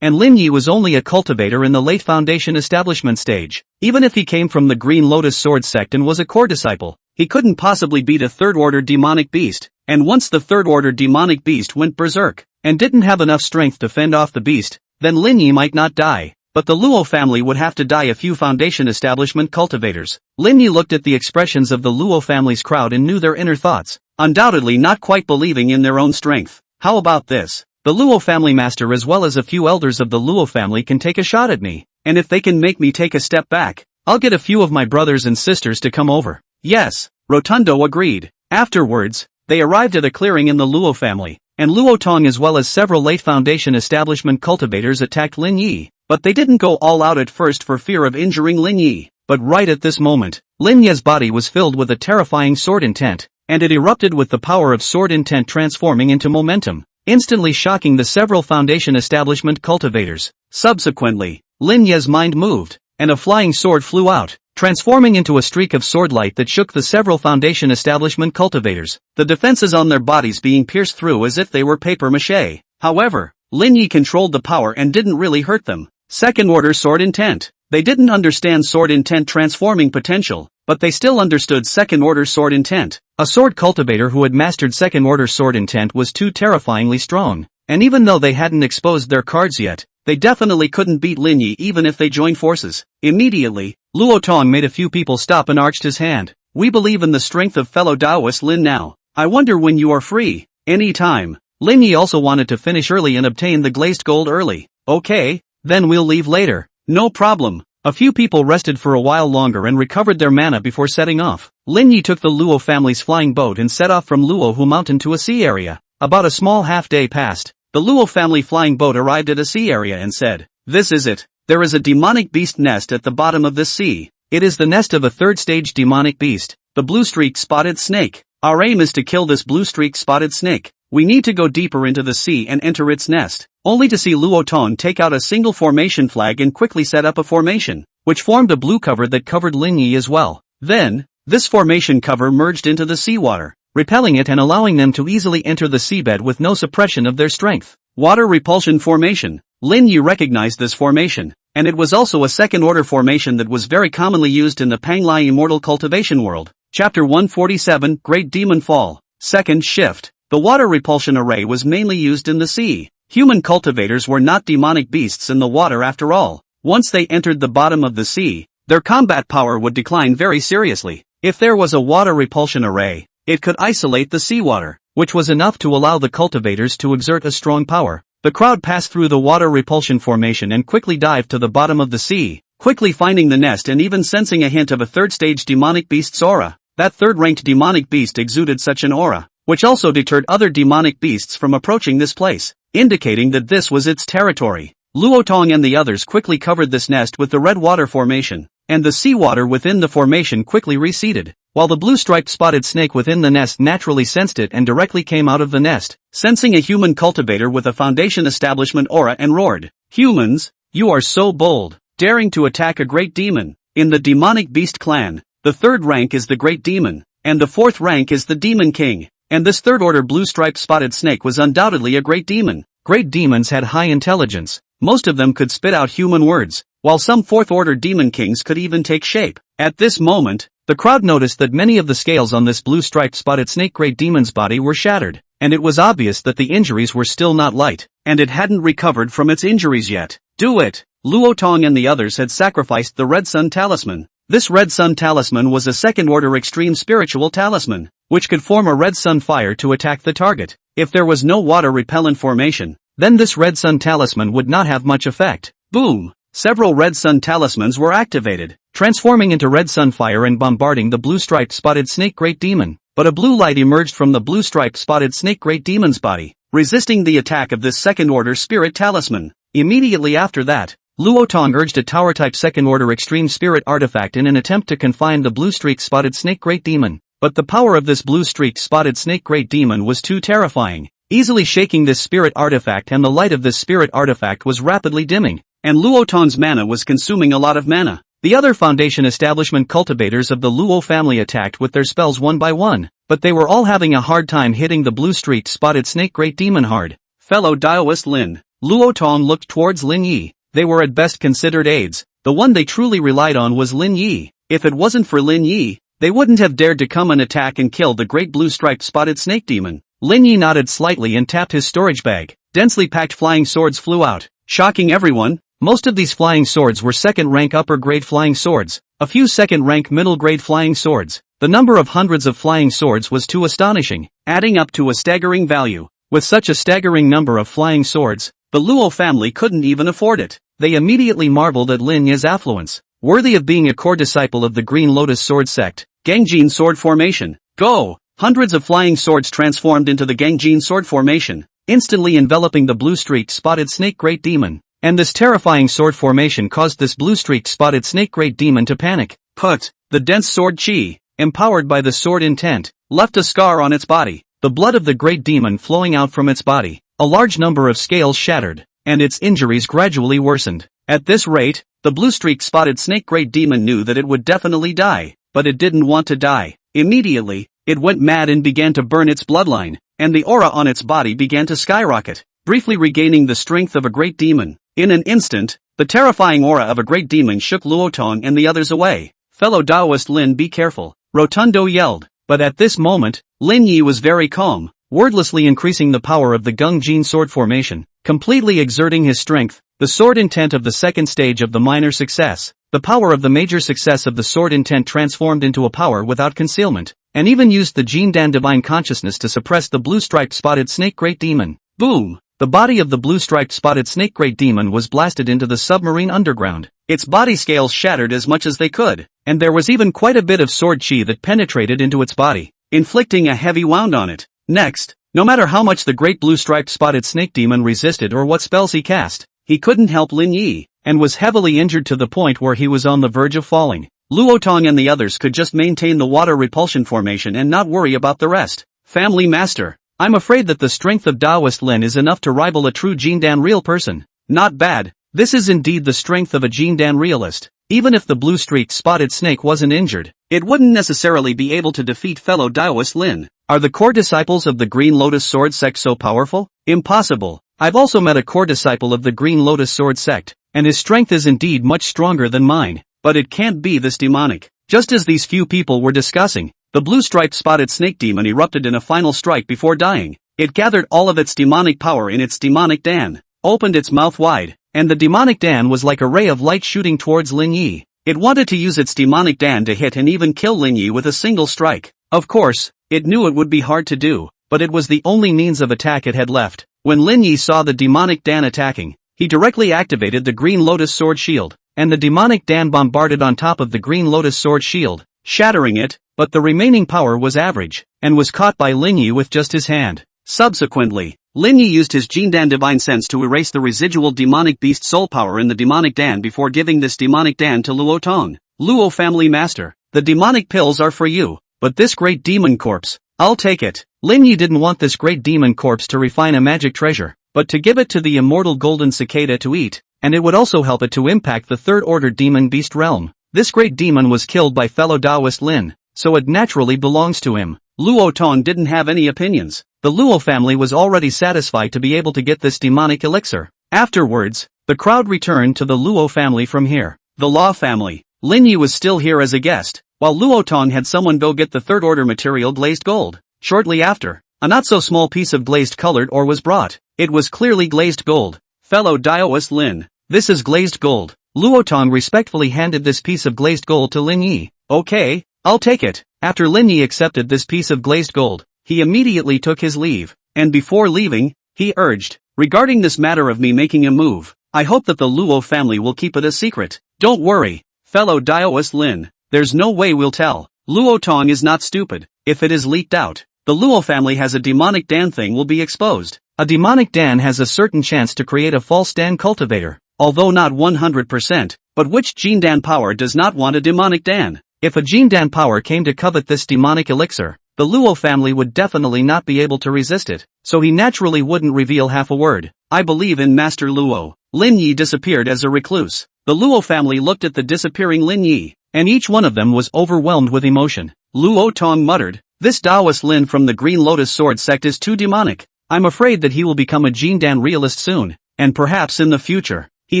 and Lin Yi was only a cultivator in the late foundation establishment stage. Even if he came from the Green Lotus Sword sect and was a core disciple, he couldn't possibly beat a third-order demonic beast, and once the third-order demonic beast went berserk, and didn't have enough strength to fend off the beast, then Lin Yi might not die. But the Luo family would have to die a few foundation establishment cultivators. Lin Yi looked at the expressions of the Luo family's crowd and knew their inner thoughts, undoubtedly not quite believing in their own strength. How about this? The Luo family master as well as a few elders of the Luo family can take a shot at me, and if they can make me take a step back, I'll get a few of my brothers and sisters to come over. Yes, Rotundo agreed. Afterwards, they arrived at a clearing in the Luo family, and Luo Tong as well as several late Foundation establishment cultivators attacked Lin Yi, but they didn't go all out at first for fear of injuring Lin Yi. But right at this moment, Lin Yi's body was filled with a terrifying sword intent, and it erupted with the power of sword intent transforming into momentum, instantly shocking the several Foundation establishment cultivators. Subsequently, Lin Yi's mind moved, and a flying sword flew out, transforming into a streak of sword light that shook the several Foundation establishment cultivators, the defenses on their bodies being pierced through as if they were paper mache. However, Lin Yi controlled the power and didn't really hurt them. Second order sword intent. They didn't understand sword intent transforming potential, but they still understood second order sword intent. A sword cultivator who had mastered second order sword intent was too terrifyingly strong, and even though they hadn't exposed their cards yet, they definitely couldn't beat Lin Yi even if they joined forces. Immediately, Luo Tong made a few people stop and arched his hand. We believe in the strength of fellow Taoist Lin now. I wonder when you are free. Any time. Lin Yi also wanted to finish early and obtain the glazed gold early. Okay, then we'll leave later. No problem. A few people rested for a while longer and recovered their mana before setting off. Lin Yi took the Luo family's flying boat and set off from Luohu Mountain to a sea area. About a small half-day passed. The Luo family flying boat arrived at a sea area and said, "This is it. There is a demonic beast nest at the bottom of this sea. It is the nest of a third-stage demonic beast, the blue-streaked spotted snake. Our aim is to kill this blue-streaked spotted snake. We need to go deeper into the sea and enter its nest." Only to see Luo Tong take out a single formation flag and quickly set up a formation, which formed a blue cover that covered Lin Yi as well. Then, this formation cover merged into the seawater, repelling it and allowing them to easily enter the seabed with no suppression of their strength. Water repulsion formation. Lin Yi recognized this formation, and it was also a second-order formation that was very commonly used in the Panglai Immortal Cultivation world. Chapter 147, Great Demon Fall. Second shift. The water repulsion array was mainly used in the sea. Human cultivators were not demonic beasts in the water after all. Once they entered the bottom of the sea, their combat power would decline very seriously. If there was a water repulsion array, it could isolate the seawater, which was enough to allow the cultivators to exert a strong power. The crowd passed through the water repulsion formation and quickly dived to the bottom of the sea, quickly finding the nest and even sensing a hint of a third-stage demonic beast's aura. That third-ranked demonic beast exuded such an aura, which also deterred other demonic beasts from approaching this place, indicating that this was its territory. Luo Tong and the others quickly covered this nest with the red water formation, and the seawater within the formation quickly receded, while the blue-striped spotted snake within the nest naturally sensed it and directly came out of the nest, sensing a human cultivator with a Foundation establishment aura and roared, "Humans, you are so bold, daring to attack a great demon. In the demonic beast clan, the third rank is the great demon, and the fourth rank is the demon king. And this third-order blue-striped spotted snake was undoubtedly a great demon." Great demons had high intelligence. Most of them could spit out human words, while some fourth-order demon kings could even take shape. At this moment, the crowd noticed that many of the scales on this blue-striped spotted snake great demon's body were shattered, and it was obvious that the injuries were still not light, and it hadn't recovered from its injuries yet. Do it! Luo Tong and the others had sacrificed the Red Sun Talisman. This Red Sun Talisman was a second-order extreme spiritual talisman, which could form a red sun fire to attack the target. If there was no water repellent formation, then this Red Sun Talisman would not have much effect. Boom! Several Red Sun Talismans were activated, transforming into Red Sun Fire and bombarding the blue-striped spotted snake great demon. But a blue light emerged from the blue-striped spotted snake great demon's body, resisting the attack of this second-order spirit talisman. Immediately after that, Luo Tong urged a tower-type second-order extreme spirit artifact in an attempt to confine the blue-streaked spotted snake great demon. But the power of this blue-streaked spotted snake great demon was too terrifying, easily shaking this spirit artifact, and the light of this spirit artifact was rapidly dimming, and Luo Tong's mana was consuming a lot of mana. The other Foundation establishment cultivators of the Luo family attacked with their spells one by one, but they were all having a hard time hitting the blue-streaked spotted snake great demon hard. Fellow Taoist Lin, Luo Tong looked towards Lin Yi. They were at best considered aides. The one they truly relied on was Lin Yi. If it wasn't for Lin Yi, they wouldn't have dared to come and attack and kill the great blue-striped spotted snake demon. Lin Yi nodded slightly and tapped his storage bag. Densely packed flying swords flew out, shocking everyone. Most of these flying swords were second-rank upper-grade flying swords, a few second-rank middle-grade flying swords. The number of hundreds of flying swords was too astonishing, adding up to a staggering value. With such a staggering number of flying swords, the Luo family couldn't even afford it. They immediately marveled at Lin Yi's affluence. worthy of being a core disciple of the Green Lotus Sword Sect. Gangjin Sword Formation. Go! Hundreds of flying swords transformed into the Gangjin Sword Formation, instantly enveloping the blue-streaked spotted snake great demon. And this terrifying sword formation caused this blue-streaked spotted snake great demon to panic. The dense sword chi, empowered by the sword intent, left a scar on its body, the blood of the great demon flowing out from its body. A large number of scales shattered, and its injuries gradually worsened. At this rate, the blue-streaked spotted snake great demon knew that it would definitely die, but it didn't want to die. Immediately, it went mad and began to burn its bloodline, and the aura on its body began to skyrocket, briefly regaining the strength of a great demon. In an instant, the terrifying aura of a great demon shook Luotong and the others away. Fellow Taoist Lin, be careful, Rotundo yelled. But at this moment, Lin Yi was very calm, wordlessly increasing the power of the Gangjin sword formation, completely exerting his strength, the sword intent of the second stage of the minor success, the power of the major success of the sword intent transformed into a power without concealment, and even used the Jindan divine consciousness to suppress the blue-striped spotted snake great demon. Boom! The body of the blue-striped spotted snake great demon was blasted into the submarine underground. Its body scales shattered as much as they could, and there was even quite a bit of sword chi that penetrated into its body, inflicting a heavy wound on it. Next, no matter how much the great blue-striped spotted snake demon resisted or what spells he cast, he couldn't help Lin Yi, and was heavily injured to the point where he was on the verge of falling. Luotong and the others could just maintain the water repulsion formation and not worry about the rest. Family Master, I'm afraid that the strength of Taoist Lin is enough to rival a true Jindan real person. Not bad, this is indeed the strength of a Jindan realist. Even if the blue-streaked spotted snake wasn't injured, it wouldn't necessarily be able to defeat fellow Taoist Lin. Are the core disciples of the Green Lotus Sword Sect so powerful? Impossible. I've also met a core disciple of the Green Lotus Sword Sect, and his strength is indeed much stronger than mine, but it can't be this demonic. Just as these few people were discussing, the blue-striped spotted snake demon erupted in a final strike before dying. It gathered all of its demonic power in its demonic dan, opened its mouth wide, and the demonic dan was like a ray of light shooting towards Lin Yi. It wanted to use its demonic dan to hit and even kill Lin Yi with a single strike. Of course, it knew it would be hard to do, but it was the only means of attack it had left. When Lin Yi saw the demonic dan attacking, he directly activated the Green Lotus Sword Shield, and the demonic dan bombarded on top of the Green Lotus Sword Shield, shattering it, but the remaining power was average, and was caught by Lin Yi with just his hand. Subsequently, Lin Yi used his Jindan Divine Sense to erase the residual demonic beast soul power in the demonic dan before giving this demonic dan to Luotong. Luo Family Master, the demonic pills are for you, but this great demon corpse, I'll take it. Lin Yi didn't want this great demon corpse to refine a magic treasure, but to give it to the immortal golden cicada to eat, and it would also help it to impact the third-order demon beast realm. This great demon was killed by fellow Taoist Lin, so it naturally belongs to him. Luotong didn't have any opinions. The Luo family was already satisfied to be able to get this demonic elixir. Afterwards, the crowd returned to the Luo family from here. The Law family. Lin Yi was still here as a guest, while Luotong had someone go get the third-order material glazed gold. Shortly after, a not-so-small piece of glazed colored ore was brought. It was clearly glazed gold. Fellow Taoist Lin, this is glazed gold. Luotong respectfully handed this piece of glazed gold to Lin Yi. Okay, I'll take it. After Lin Yi accepted this piece of glazed gold, he immediately took his leave, and before leaving, he urged, regarding this matter of me making a move, I hope that the Luo family will keep it a secret. Don't worry, fellow Taoist Lin, there's no way we'll tell. Luotong is not stupid. If it is leaked out, the Luo family has a demonic dan thing will be exposed. A demonic dan has a certain chance to create a false dan cultivator, although not 100%, but which Jindan power does not want a demonic dan? If a Jindan power came to covet this demonic elixir, the Luo family would definitely not be able to resist it, so he naturally wouldn't reveal half a word. I believe in Master Luo. Lin Yi disappeared as a recluse. The Luo family looked at the disappearing Lin Yi, and each one of them was overwhelmed with emotion. Luotong muttered, this Taoist Lin from the Green Lotus Sword Sect is too demonic. I'm afraid that he will become a Jindan realist soon, and perhaps in the future. He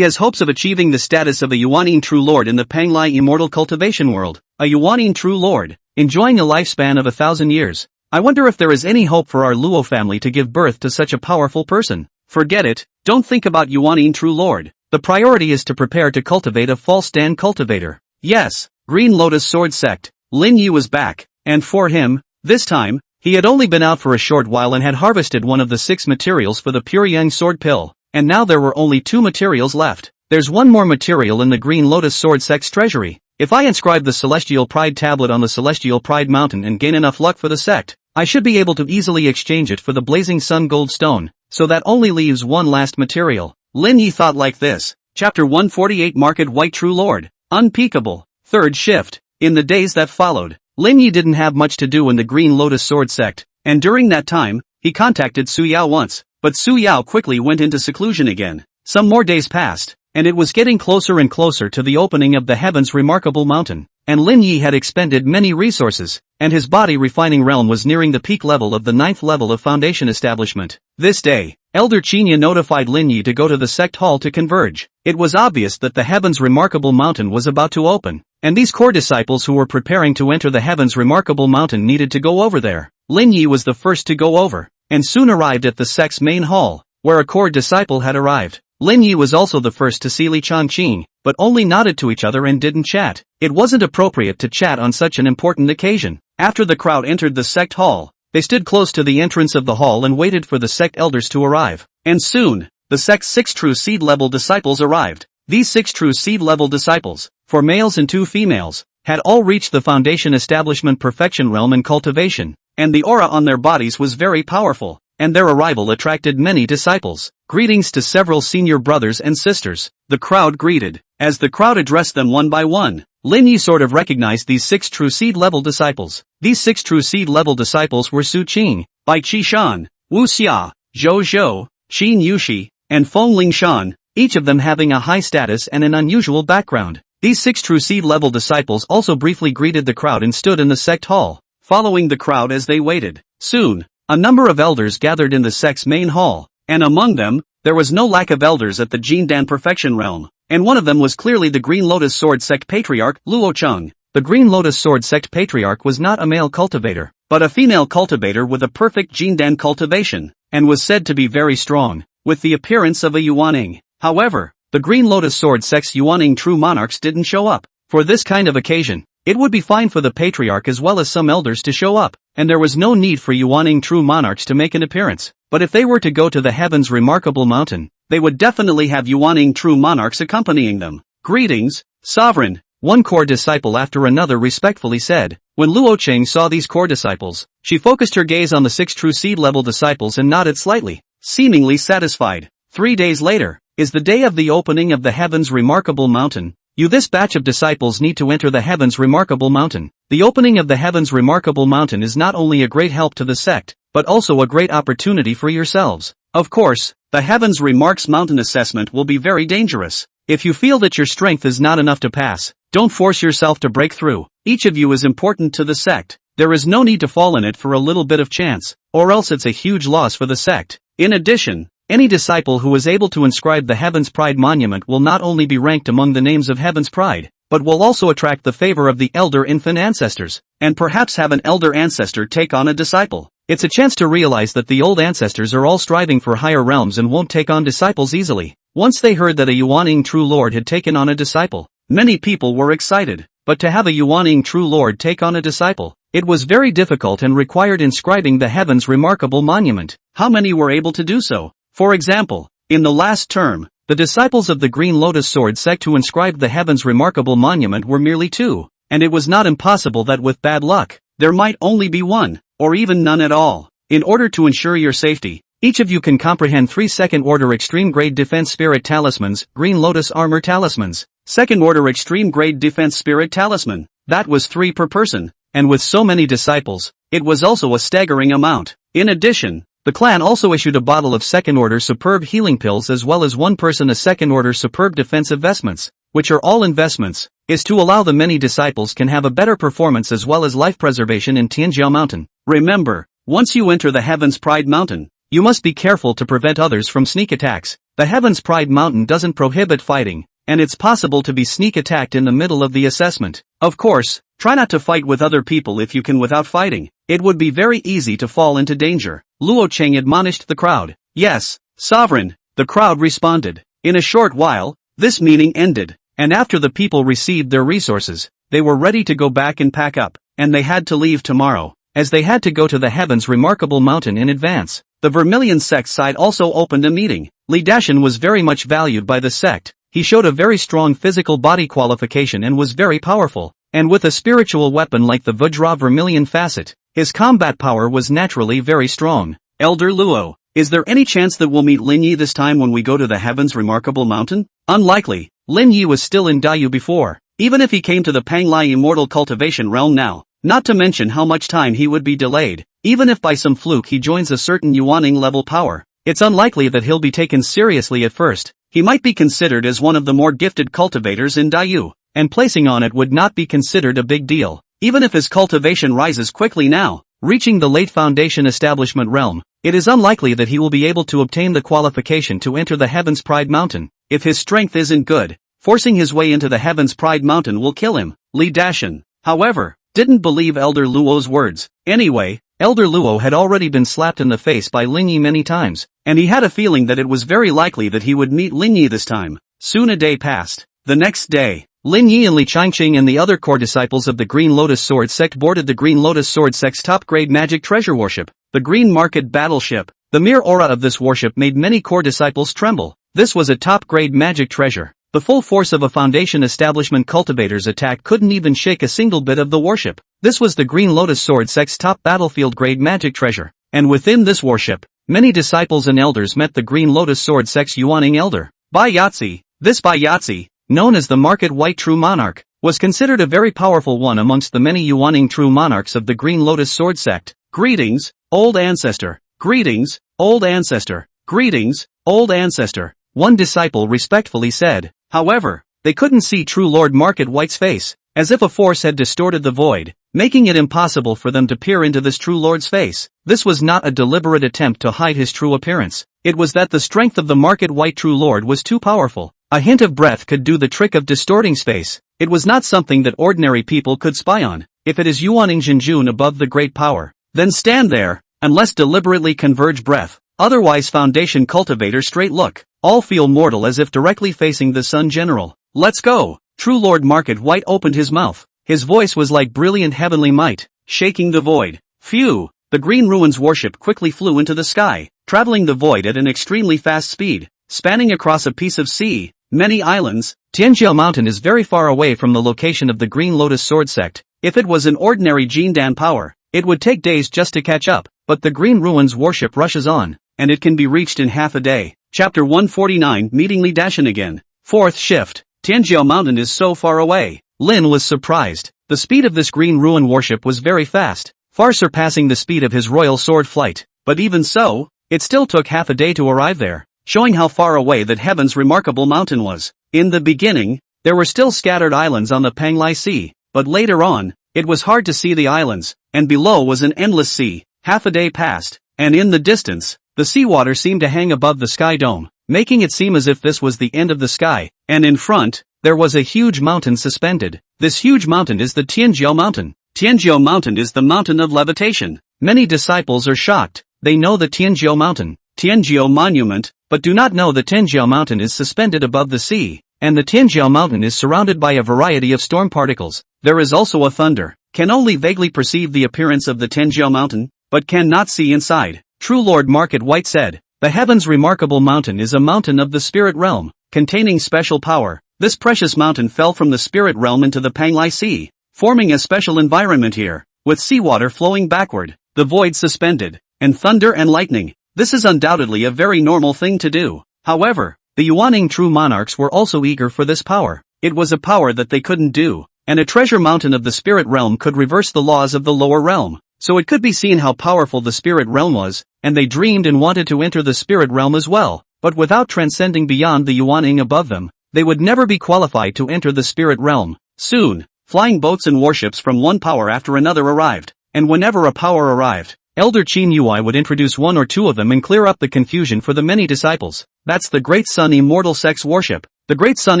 has hopes of achieving the status of a Yuanin True Lord in the Panglai Immortal Cultivation World. A Yuanin True Lord, enjoying a lifespan of 1,000 years. I wonder if there is any hope for our Luo family to give birth to such a powerful person. Forget it, don't think about Yuanin True Lord. The priority is to prepare to cultivate a false dan cultivator. Yes, Green Lotus Sword Sect. Lin Yi was back, and for him, this time, he had only been out for a short while and had harvested one of the 6 materials for the Pure Yang Sword Pill. And now there were only 2 materials left. There's one more material in the Green Lotus Sword sect's treasury. If I inscribe the Celestial Pride tablet on the Celestial Pride mountain and gain enough luck for the sect, I should be able to easily exchange it for the Blazing Sun Gold Stone, so that only leaves one last material. Lin Yi thought like this. Chapter 148 Market White True Lord. Unpeakable. Third shift. In the days that followed, Lin Yi didn't have much to do in the Green Lotus Sword sect, and during that time, he contacted Su Yao once, but Su Yao quickly went into seclusion again. Some more days passed, and it was getting closer and closer to the opening of the Heaven's Remarkable Mountain, and Lin Yi had expended many resources, and his body refining realm was nearing the peak level of the 9th level of Foundation Establishment. This day, Elder Chinya notified Lin Yi to go to the sect hall to converge. It was obvious that the Heaven's Remarkable Mountain was about to open, and these core disciples who were preparing to enter the Heaven's Remarkable Mountain needed to go over there. Lin Yi was the first to go over, and soon arrived at the sect's main hall, where a core disciple had arrived. Lin Yi was also the first to see Li Changqing, but only nodded to each other and didn't chat. It wasn't appropriate to chat on such an important occasion. After the crowd entered the sect hall, they stood close to the entrance of the hall and waited for the sect elders to arrive. And soon, the sect's 6 true seed-level disciples arrived. These 6 true seed-level disciples, 4 males and 2 females, had all reached the Foundation Establishment Perfection Realm in cultivation, and the aura on their bodies was very powerful, and their arrival attracted many disciples. Greetings to several senior brothers and sisters, the crowd greeted. As the crowd addressed them one by one, Lin Yi sort of recognized these 6 true seed-level disciples. These 6 true seed-level disciples were Su Qing, Bai Qishan, Wu Xia, Zhou Zhou, Qin Yushi, and Feng Lingshan, each of them having a high status and an unusual background. These 6 true seed-level disciples also briefly greeted the crowd and stood in the sect hall, following the crowd as they waited. Soon, a number of elders gathered in the sect's main hall, and among them, there was no lack of elders at the Jindan Perfection Realm, and one of them was clearly the Green Lotus Sword Sect Patriarch, Luo Cheng. The Green Lotus Sword Sect Patriarch was not a male cultivator, but a female cultivator with a perfect Jindan cultivation, and was said to be very strong, with the appearance of a Yuaning. However, the Green Lotus Sword Sect's Yuaning true monarchs didn't show up. For this kind of occasion, it would be fine for the Patriarch as well as some elders to show up, and there was no need for Yuaning true monarchs to make an appearance. But if they were to go to the Heaven's Remarkable Mountain, they would definitely have Yuaning true monarchs accompanying them. Greetings, Sovereign, one core disciple after another respectfully said. When Luo Cheng saw these core disciples, she focused her gaze on the 6 true seed-level disciples and nodded slightly, seemingly satisfied. 3 days later, is the day of the opening of the Heaven's Remarkable Mountain. This batch of disciples need to enter the Heaven's Remarkable Mountain. The opening of the Heaven's Remarkable Mountain is not only a great help to the sect, but also a great opportunity for yourselves. Of course, the Heaven's Remarks Mountain assessment will be very dangerous. If you feel that your strength is not enough to pass, don't force yourself to break through. Each of you is important to the sect. There is no need to fall in it for a little bit of chance, or else it's a huge loss for the sect. In addition, any disciple who is able to inscribe the Heaven's Pride monument will not only be ranked among the names of Heaven's Pride, but will also attract the favor of the elder infant ancestors, and perhaps have an elder ancestor take on a disciple. It's a chance to realize that the old ancestors are all striving for higher realms and won't take on disciples easily. Once they heard that a Yuaning true lord had taken on a disciple, many people were excited, but to have a Yuaning true lord take on a disciple, it was very difficult and required inscribing the Heaven's Remarkable Monument. How many were able to do so? For example, in the last term, the disciples of the Green Lotus Sword sect who inscribed the Heaven's Remarkable Monument were merely 2, and it was not impossible that with bad luck, there might only be 1, or even none at all. In order to ensure your safety, each of you can comprehend 3 second-order extreme-grade defense spirit talismans, Green Lotus Armor talismans. Second-order extreme-grade defense spirit talisman. That was 3 per person, and with so many disciples, it was also a staggering amount. In addition, the clan also issued a bottle of second-order superb healing pills as well as one person a second-order superb defensive vestments, which are all investments, is to allow the many disciples can have a better performance as well as life preservation in Tianjiao Mountain. Remember, once you enter the Heaven's Pride Mountain, you must be careful to prevent others from sneak attacks. The Heaven's Pride Mountain doesn't prohibit fighting, and it's possible to be sneak attacked in the middle of the assessment. Of course, try not to fight with other people if you can without fighting. It would be very easy to fall into danger. Luo Cheng admonished the crowd. Yes, Sovereign, the crowd responded. In a short while, this meeting ended, and after the people received their resources, they were ready to go back and pack up, and they had to leave tomorrow, as they had to go to the Heaven's Remarkable Mountain in advance. The Vermilion sect side also opened a meeting. Li Dashan was very much valued by the sect. he showed a very strong physical body qualification and was very powerful. And with a spiritual weapon like the Vajra Vermilion Facet, his combat power was naturally very strong. Elder Luo, is there any chance that we'll meet Lin Yi this time when we go to the Heaven's Remarkable Mountain? Unlikely. Lin Yi was still in Dayu before. Even if he came to the Panglai Immortal Cultivation Realm now, not to mention how much time he would be delayed, even if by some fluke he joins a certain Yuaning level power, it's unlikely that he'll be taken seriously at first. He might be considered as one of the more gifted cultivators in Dayu, and placing on it would not be considered a big deal, even if his cultivation rises quickly now. Reaching the late Foundation Establishment realm, it is unlikely that he will be able to obtain the qualification to enter the Heaven's Pride Mountain. If his strength isn't good, forcing his way into the Heaven's Pride Mountain will kill him. Li Dashan, however, didn't believe Elder Luo's words. Anyway, Elder Luo had already been slapped in the face by Lin Yi many times, and he had a feeling that it was very likely that he would meet Lin Yi this time. Soon a day passed. The next day, Lin Yi and Li Changqing and the other core disciples of the Green Lotus Sword Sect boarded the Green Lotus Sword Sect's top-grade magic treasure warship, the Green Market Battleship. The mere aura of this warship made many core disciples tremble. This was a top-grade magic treasure. The full force of a Foundation Establishment cultivator's attack couldn't even shake a single bit of the warship. This was the Green Lotus Sword Sect's top battlefield-grade magic treasure. And within this warship, many disciples and elders met the Green Lotus Sword Sect's Yuaning elder, Bai Yatzi. This Bai Yatzi, known as the Market White True Monarch, was considered a very powerful one amongst the many Yuaning true monarchs of the Green Lotus Sword Sect. Greetings, old ancestor. Greetings, old ancestor. Greetings, old ancestor, one disciple respectfully said. However, they couldn't see true Lord Market White's face, as if a force had distorted the void, making it impossible for them to peer into this true Lord's face. This was not a deliberate attempt to hide his true appearance. It was that the strength of the Market White True Lord was too powerful. A hint of breath could do the trick of distorting space. It was not something that ordinary people could spy on. If it is Yuaning Jinjun above the great power, then stand there, unless deliberately converge breath. Otherwise Foundation cultivator straight look. All feel mortal as if directly facing the Sun General. Let's go. True Lord Market White opened his mouth. His voice was like brilliant heavenly might, shaking the void. Phew! The Green Ruins warship quickly flew into the sky, traveling the void at an extremely fast speed, spanning across a piece of sea, many islands. Tianjiao Mountain is very far away from the location of the Green Lotus Sword Sect. If it was an ordinary Jindan power, it would take days just to catch up, but the Green Ruins warship rushes on, and it can be reached in half a day. Chapter 149, Meeting Li Dashan again. Fourth shift. Tianjiao Mountain is so far away. Lin was surprised. The speed of this Green Ruin warship was very fast, far surpassing the speed of his royal sword flight. But even so, it still took half a day to arrive there, showing how far away that Heaven's Remarkable Mountain was. In the beginning, there were still scattered islands on the Panglai Sea, but later on, it was hard to see the islands, and below was an endless sea. Half a day passed, and in the distance, the seawater seemed to hang above the sky dome, making it seem as if this was the end of the sky, and in front, there was a huge mountain suspended. This huge mountain is the Tianjiao Mountain. Tianjiao Mountain is the mountain of levitation. Many disciples are shocked. They know the Tianjiao Mountain, Tianjiao Monument, but do not know the Tianjiao Mountain is suspended above the sea, and the Tianjiao Mountain is surrounded by a variety of storm particles. There is also a thunder. Can only vaguely perceive the appearance of the Tianjiao Mountain, but cannot see inside. True Lord Market White said, the Heaven's Remarkable Mountain is a mountain of the spirit realm, containing special power. This precious mountain fell from the spirit realm into the Panglai Sea, forming a special environment here, with seawater flowing backward, the void suspended, and thunder and lightning. This is undoubtedly a very normal thing to do. However, the Yuaning true monarchs were also eager for this power. It was a power that they couldn't do, and a treasure mountain of the spirit realm could reverse the laws of the lower realm. So it could be seen how powerful the spirit realm was, and they dreamed and wanted to enter the spirit realm as well, but without transcending beyond the Yuaning above them, they would never be qualified to enter the spirit realm. Soon, flying boats and warships from one power after another arrived, and whenever a power arrived, Elder Qin Yui would introduce one or two of them and clear up the confusion for the many disciples. That's the Great Sun Immortal Sect's warship. The Great Sun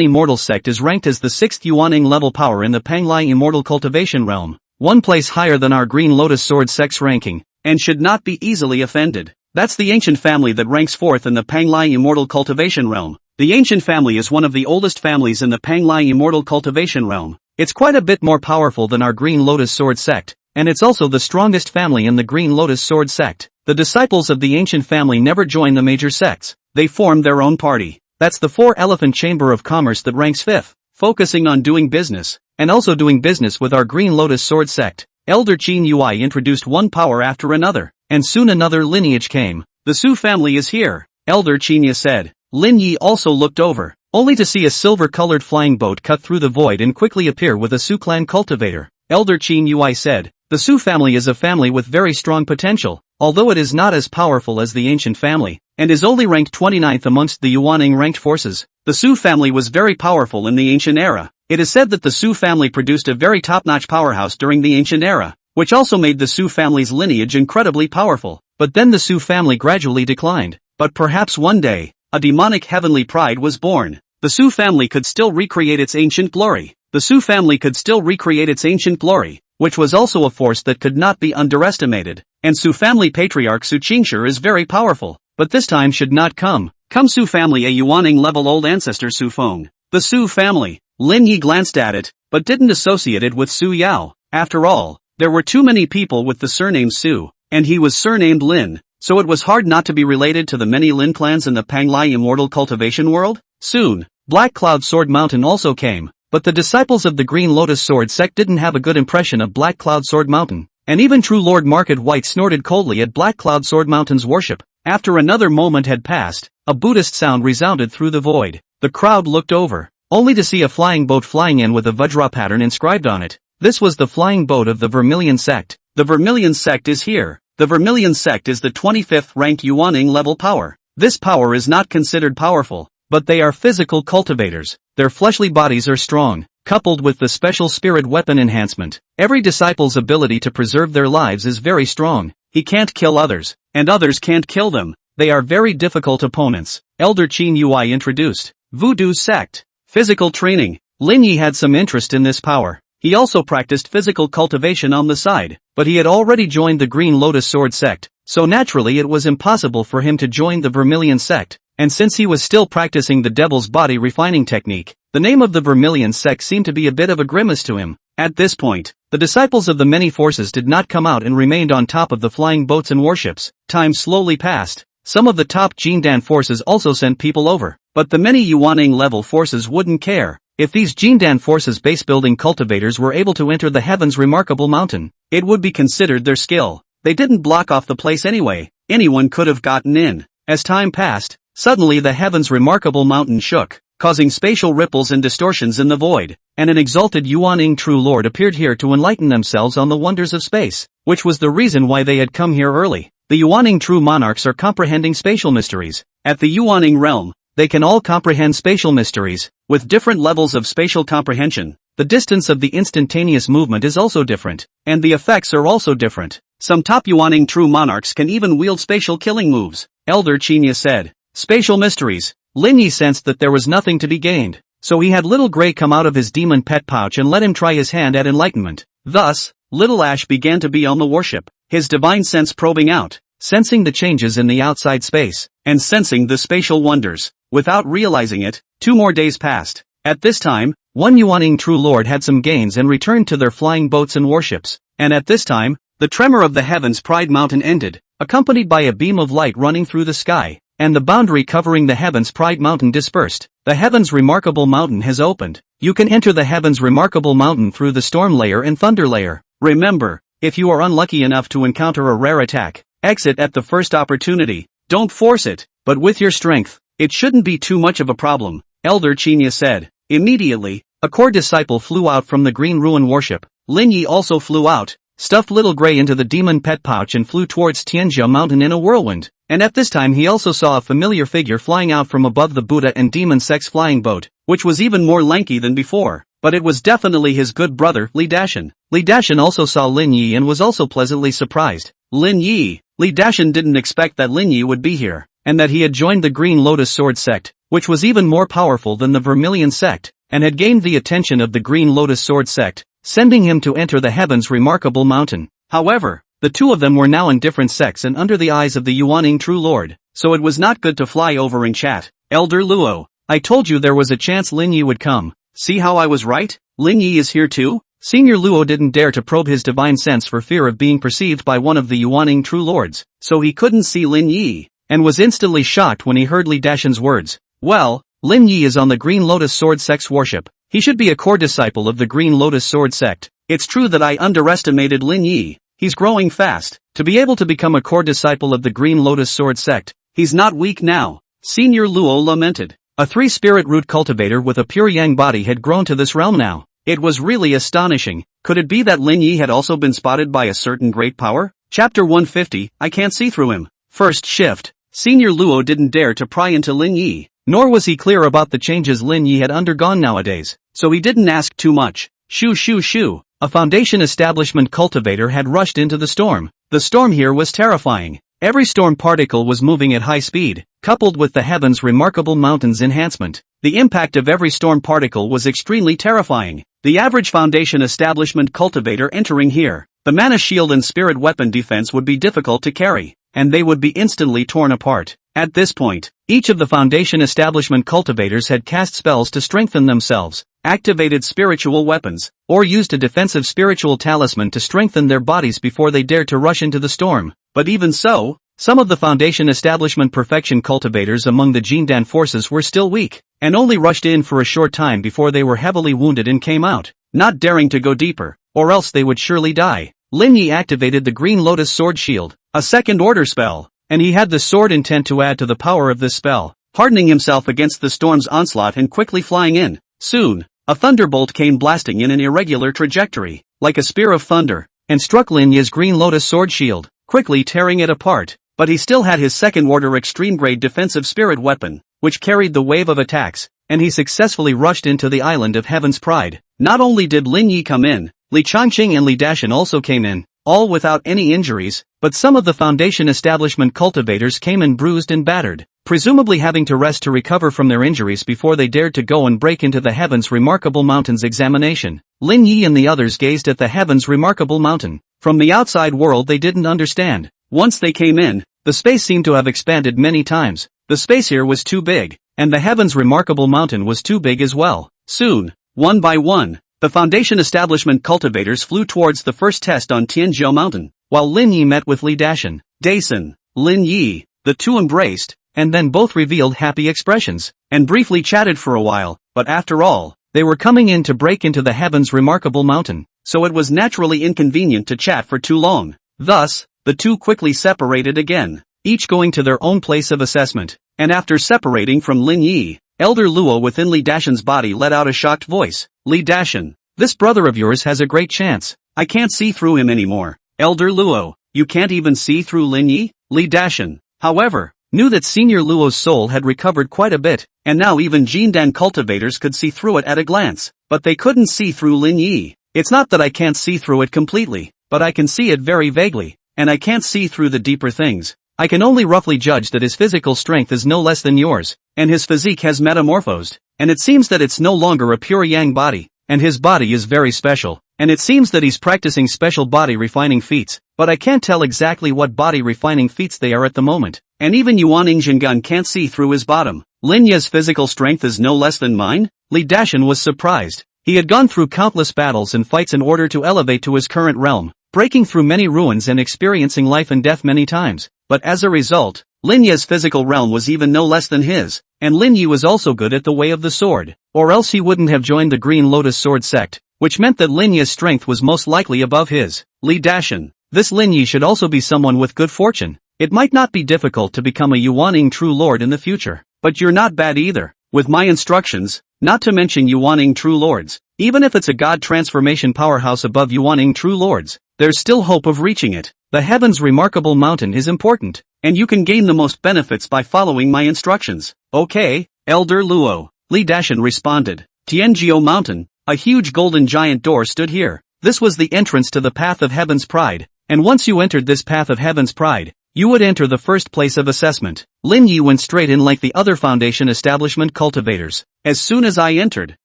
Immortal Sect is ranked as the 6th Yuaning level power in the Panglai Immortal Cultivation Realm, one place higher than our Green Lotus Sword Sect's ranking, and should not be easily offended. That's the ancient family that ranks 4th in the Panglai Immortal Cultivation Realm. The ancient family is one of the oldest families in the Panglai Immortal Cultivation Realm. It's quite a bit more powerful than our Green Lotus Sword Sect, and it's also the strongest family in the Green Lotus Sword Sect. The disciples of the ancient family never join the major sects. They form their own party. That's the four-elephant chamber of commerce that ranks 5th, focusing on doing business, and also doing business with our Green Lotus Sword sect. Elder Qin Yui introduced one power after another, and soon another lineage came. The Su family is here, Elder Qinya said. Lin Yi also looked over, only to see a silver-colored flying boat cut through the void and quickly appear with a Su clan cultivator. Elder Qin Yui said, the Su family is a family with very strong potential, although it is not as powerful as the ancient family, and is only ranked 29th amongst the Yuaning ranked forces. The Su family was very powerful in the ancient era. It is said that the Su family produced a very top-notch powerhouse during the ancient era, which also made the Su family's lineage incredibly powerful. But then the Su family gradually declined. But perhaps one day, a demonic heavenly pride was born. The Su family could still recreate its ancient glory. The Su family could still recreate its ancient glory, which was also a force that could not be underestimated. And Su family patriarch Su Qingshi is very powerful. But this time should not come. Come Su family, a Yuaning level old ancestor Su Feng. The Su family. Lin Yi glanced at it, but didn't associate it with Su Yao. After all, there were too many people with the surname Su, and he was surnamed Lin, so it was hard not to be related to the many Lin clans in the Panglai immortal cultivation world. Soon, Black Cloud Sword Mountain also came, but the disciples of the Green Lotus Sword sect didn't have a good impression of Black Cloud Sword Mountain, and even True Lord Market White snorted coldly at Black Cloud Sword Mountain's worship. After another moment had passed, a Buddhist sound resounded through the void. The crowd looked over, only to see a flying boat flying in with a Vajra pattern inscribed on it. This was the flying boat of the Vermilion sect. The Vermilion sect is here. The Vermilion sect is the 25th ranked Yuaning level power. This power is not considered powerful, but they are physical cultivators. Their fleshly bodies are strong, coupled with the special spirit weapon enhancement. Every disciple's ability to preserve their lives is very strong. He can't kill others, and others can't kill them. They are very difficult opponents. Elder Qin Yui introduced Voodoo sect. Physical training. Lin Yi had some interest in this power. He also practiced physical cultivation on the side, but he had already joined the Green Lotus Sword sect, so naturally it was impossible for him to join the Vermilion sect, and since he was still practicing the Devil's Body refining technique, the name of the Vermilion sect seemed to be a bit of a grimace to him. At this point, the disciples of the many forces did not come out and remained on top of the flying boats and warships. Time slowly passed. Some of the top Jindan forces also sent people over, but the many Yuaning level forces wouldn't care. If these Jindan forces base-building cultivators were able to enter the Heaven's Remarkable Mountain, it would be considered their skill. They didn't block off the place anyway. Anyone could have gotten in. As time passed, suddenly the Heaven's Remarkable Mountain shook, causing spatial ripples and distortions in the void, and an exalted Yuaning True Lord appeared here to enlighten themselves on the wonders of space, which was the reason why they had come here early. The Yuaning True Monarchs are comprehending spatial mysteries. At the Yuaning realm, they can all comprehend spatial mysteries, with different levels of spatial comprehension. The distance of the instantaneous movement is also different, and the effects are also different. Some top Yuaning True Monarchs can even wield spatial killing moves, Elder Qinya said. Spatial mysteries. Lin Yi sensed that there was nothing to be gained, so he had Little Gray come out of his demon pet pouch and let him try his hand at enlightenment. Thus, Little Ash began to be on the warship, his divine sense probing out, sensing the changes in the outside space, and sensing the spatial wonders. Without realizing it, 2 more days passed. At this time, one Yuaning True Lord had some gains and returned to their flying boats and warships, and at this time, the tremor of the Heaven's Pride Mountain ended, accompanied by a beam of light running through the sky, and the boundary covering the Heaven's Pride Mountain dispersed. The Heaven's Remarkable Mountain has opened. You can enter the Heaven's Remarkable Mountain through the Storm Layer and Thunder Layer. Remember, if you are unlucky enough to encounter a rare attack, exit at the first opportunity. Don't force it, but with your strength, it shouldn't be too much of a problem, Elder Qinya said. Immediately, a core disciple flew out from the Green Ruin warship. Lin Yi also flew out, stuffed Little Gray into the demon pet pouch and flew towards Tianjia Mountain in a whirlwind. And at this time he also saw a familiar figure flying out from above the Buddha and Demon Sex flying boat, which was even more lanky than before, but it was definitely his good brother, Li Dashan. Li Dashan also saw Lin Yi and was also pleasantly surprised. Lin Yi. Li Dashan didn't expect that Lin Yi would be here, and that he had joined the Green Lotus Sword sect, which was even more powerful than the Vermilion sect, and had gained the attention of the Green Lotus Sword sect, sending him to enter the Heaven's Remarkable Mountain. However, the two of them were now in different sects and under the eyes of the Yuaning True Lord, so it was not good to fly over and chat. Elder Luo, I told you there was a chance Lin Yi would come. See how I was right? Lin Yi is here too? Senior Luo didn't dare to probe his divine sense for fear of being perceived by one of the Yuaning True Lords, so he couldn't see Lin Yi, and was instantly shocked when he heard Li Dashan's words. Well, Lin Yi is on the Green Lotus Sword Sect's worship. He should be a core disciple of the Green Lotus Sword Sect. It's true that I underestimated Lin Yi. He's growing fast. To be able to become a core disciple of the Green Lotus Sword Sect, he's not weak now. Senior Luo lamented. A 3-spirit root cultivator with a pure yang body had grown to this realm now. It was really astonishing. Could it be that Lin Yi had also been spotted by a certain great power? Chapter 150, I can't see through him. First shift. Senior Luo didn't dare to pry into Lin Yi, nor was he clear about the changes Lin Yi had undergone nowadays, so he didn't ask too much. Shoo shoo shoo. A foundation establishment cultivator had rushed into the storm. The storm here was terrifying. Every storm particle was moving at high speed, coupled with the heaven's remarkable mountains enhancement. The impact of every storm particle was extremely terrifying. The average foundation establishment cultivator entering here, the mana shield and spirit weapon defense would be difficult to carry, and they would be instantly torn apart. At this point, each of the foundation establishment cultivators had cast spells to strengthen themselves, activated spiritual weapons, or used a defensive spiritual talisman to strengthen their bodies before they dared to rush into the storm. But even so, some of the foundation establishment perfection cultivators among the Jindan forces were still weak, and only rushed in for a short time before they were heavily wounded and came out, not daring to go deeper, or else they would surely die. Lin Yi activated the Green Lotus Sword Shield, a second-order spell, and he had the sword intent to add to the power of this spell, hardening himself against the storm's onslaught and quickly flying in. Soon, a thunderbolt came blasting in an irregular trajectory, like a spear of thunder, and struck Lin Yi's Green Lotus Sword Shield, quickly tearing it apart. But he still had his second-order extreme-grade defensive spirit weapon, which carried the wave of attacks, and he successfully rushed into the Island of Heaven's Pride. Not only did Lin Yi come in, Li Changqing and Li Dashan also came in, all without any injuries, but some of the foundation establishment cultivators came in bruised and battered, presumably having to rest to recover from their injuries before they dared to go and break into the Heaven's Remarkable Mountain's examination. Lin Yi and the others gazed at the Heaven's Remarkable Mountain. From the outside world they didn't understand. Once they came in, the space seemed to have expanded many times. The space here was too big, and the Heaven's Remarkable Mountain was too big as well. Soon, one by one, the foundation establishment cultivators flew towards the first test on Tianzhou Mountain, while Lin Yi met with Li Dashan, Dason, Lin Yi. The two embraced, and then both revealed happy expressions, and briefly chatted for a while, but after all, they were coming in to break into the Heaven's Remarkable Mountain, so it was naturally inconvenient to chat for too long. Thus, the two quickly separated again, each going to their own place of assessment, and after separating from Lin Yi, Elder Luo within Li Dashan's body let out a shocked voice. Li Dashan, this brother of yours has a great chance. I can't see through him anymore. Elder Luo, you can't even see through Lin Yi? Li Dashan, however, knew that Senior Luo's soul had recovered quite a bit, and now even Jindan cultivators could see through it at a glance, but they couldn't see through Lin Yi. It's not that I can't see through it completely, but I can see it very vaguely, and I can't see through the deeper things. I can only roughly judge that his physical strength is no less than yours, and his physique has metamorphosed, and it seems that it's no longer a pure yang body, and his body is very special, and it seems that he's practicing special body refining feats, but I can't tell exactly what body refining feats they are at the moment, and even Yuan Ingzhengan can't see through his bottom. Lin Yi's physical strength is no less than mine? Li Dashan was surprised. He had gone through countless battles and fights in order to elevate to his current realm, breaking through many ruins and experiencing life and death many times, but as a result, Lin Yi's physical realm was even no less than his, and Lin Yi was also good at the way of the sword, or else he wouldn't have joined the Green Lotus Sword Sect, which meant that Lin Yi's strength was most likely above his. Li Dashan, this Lin Yi should also be someone with good fortune. It might not be difficult to become a Yuaning True Lord in the future, but you're not bad either, with my instructions, not to mention Yuaning True Lords. Even if it's a god transformation powerhouse above Yuaning True Lords, there's still hope of reaching it. The Heaven's Remarkable Mountain is important, and you can gain the most benefits by following my instructions. Okay, Elder Luo, Li Dashan responded. Tianzhou Mountain, a huge golden giant door stood here. This was the entrance to the Path of Heaven's Pride, and once you entered this Path of Heaven's Pride, you would enter the first place of assessment. Lin Yi went straight in like the other foundation establishment cultivators. As soon as I entered,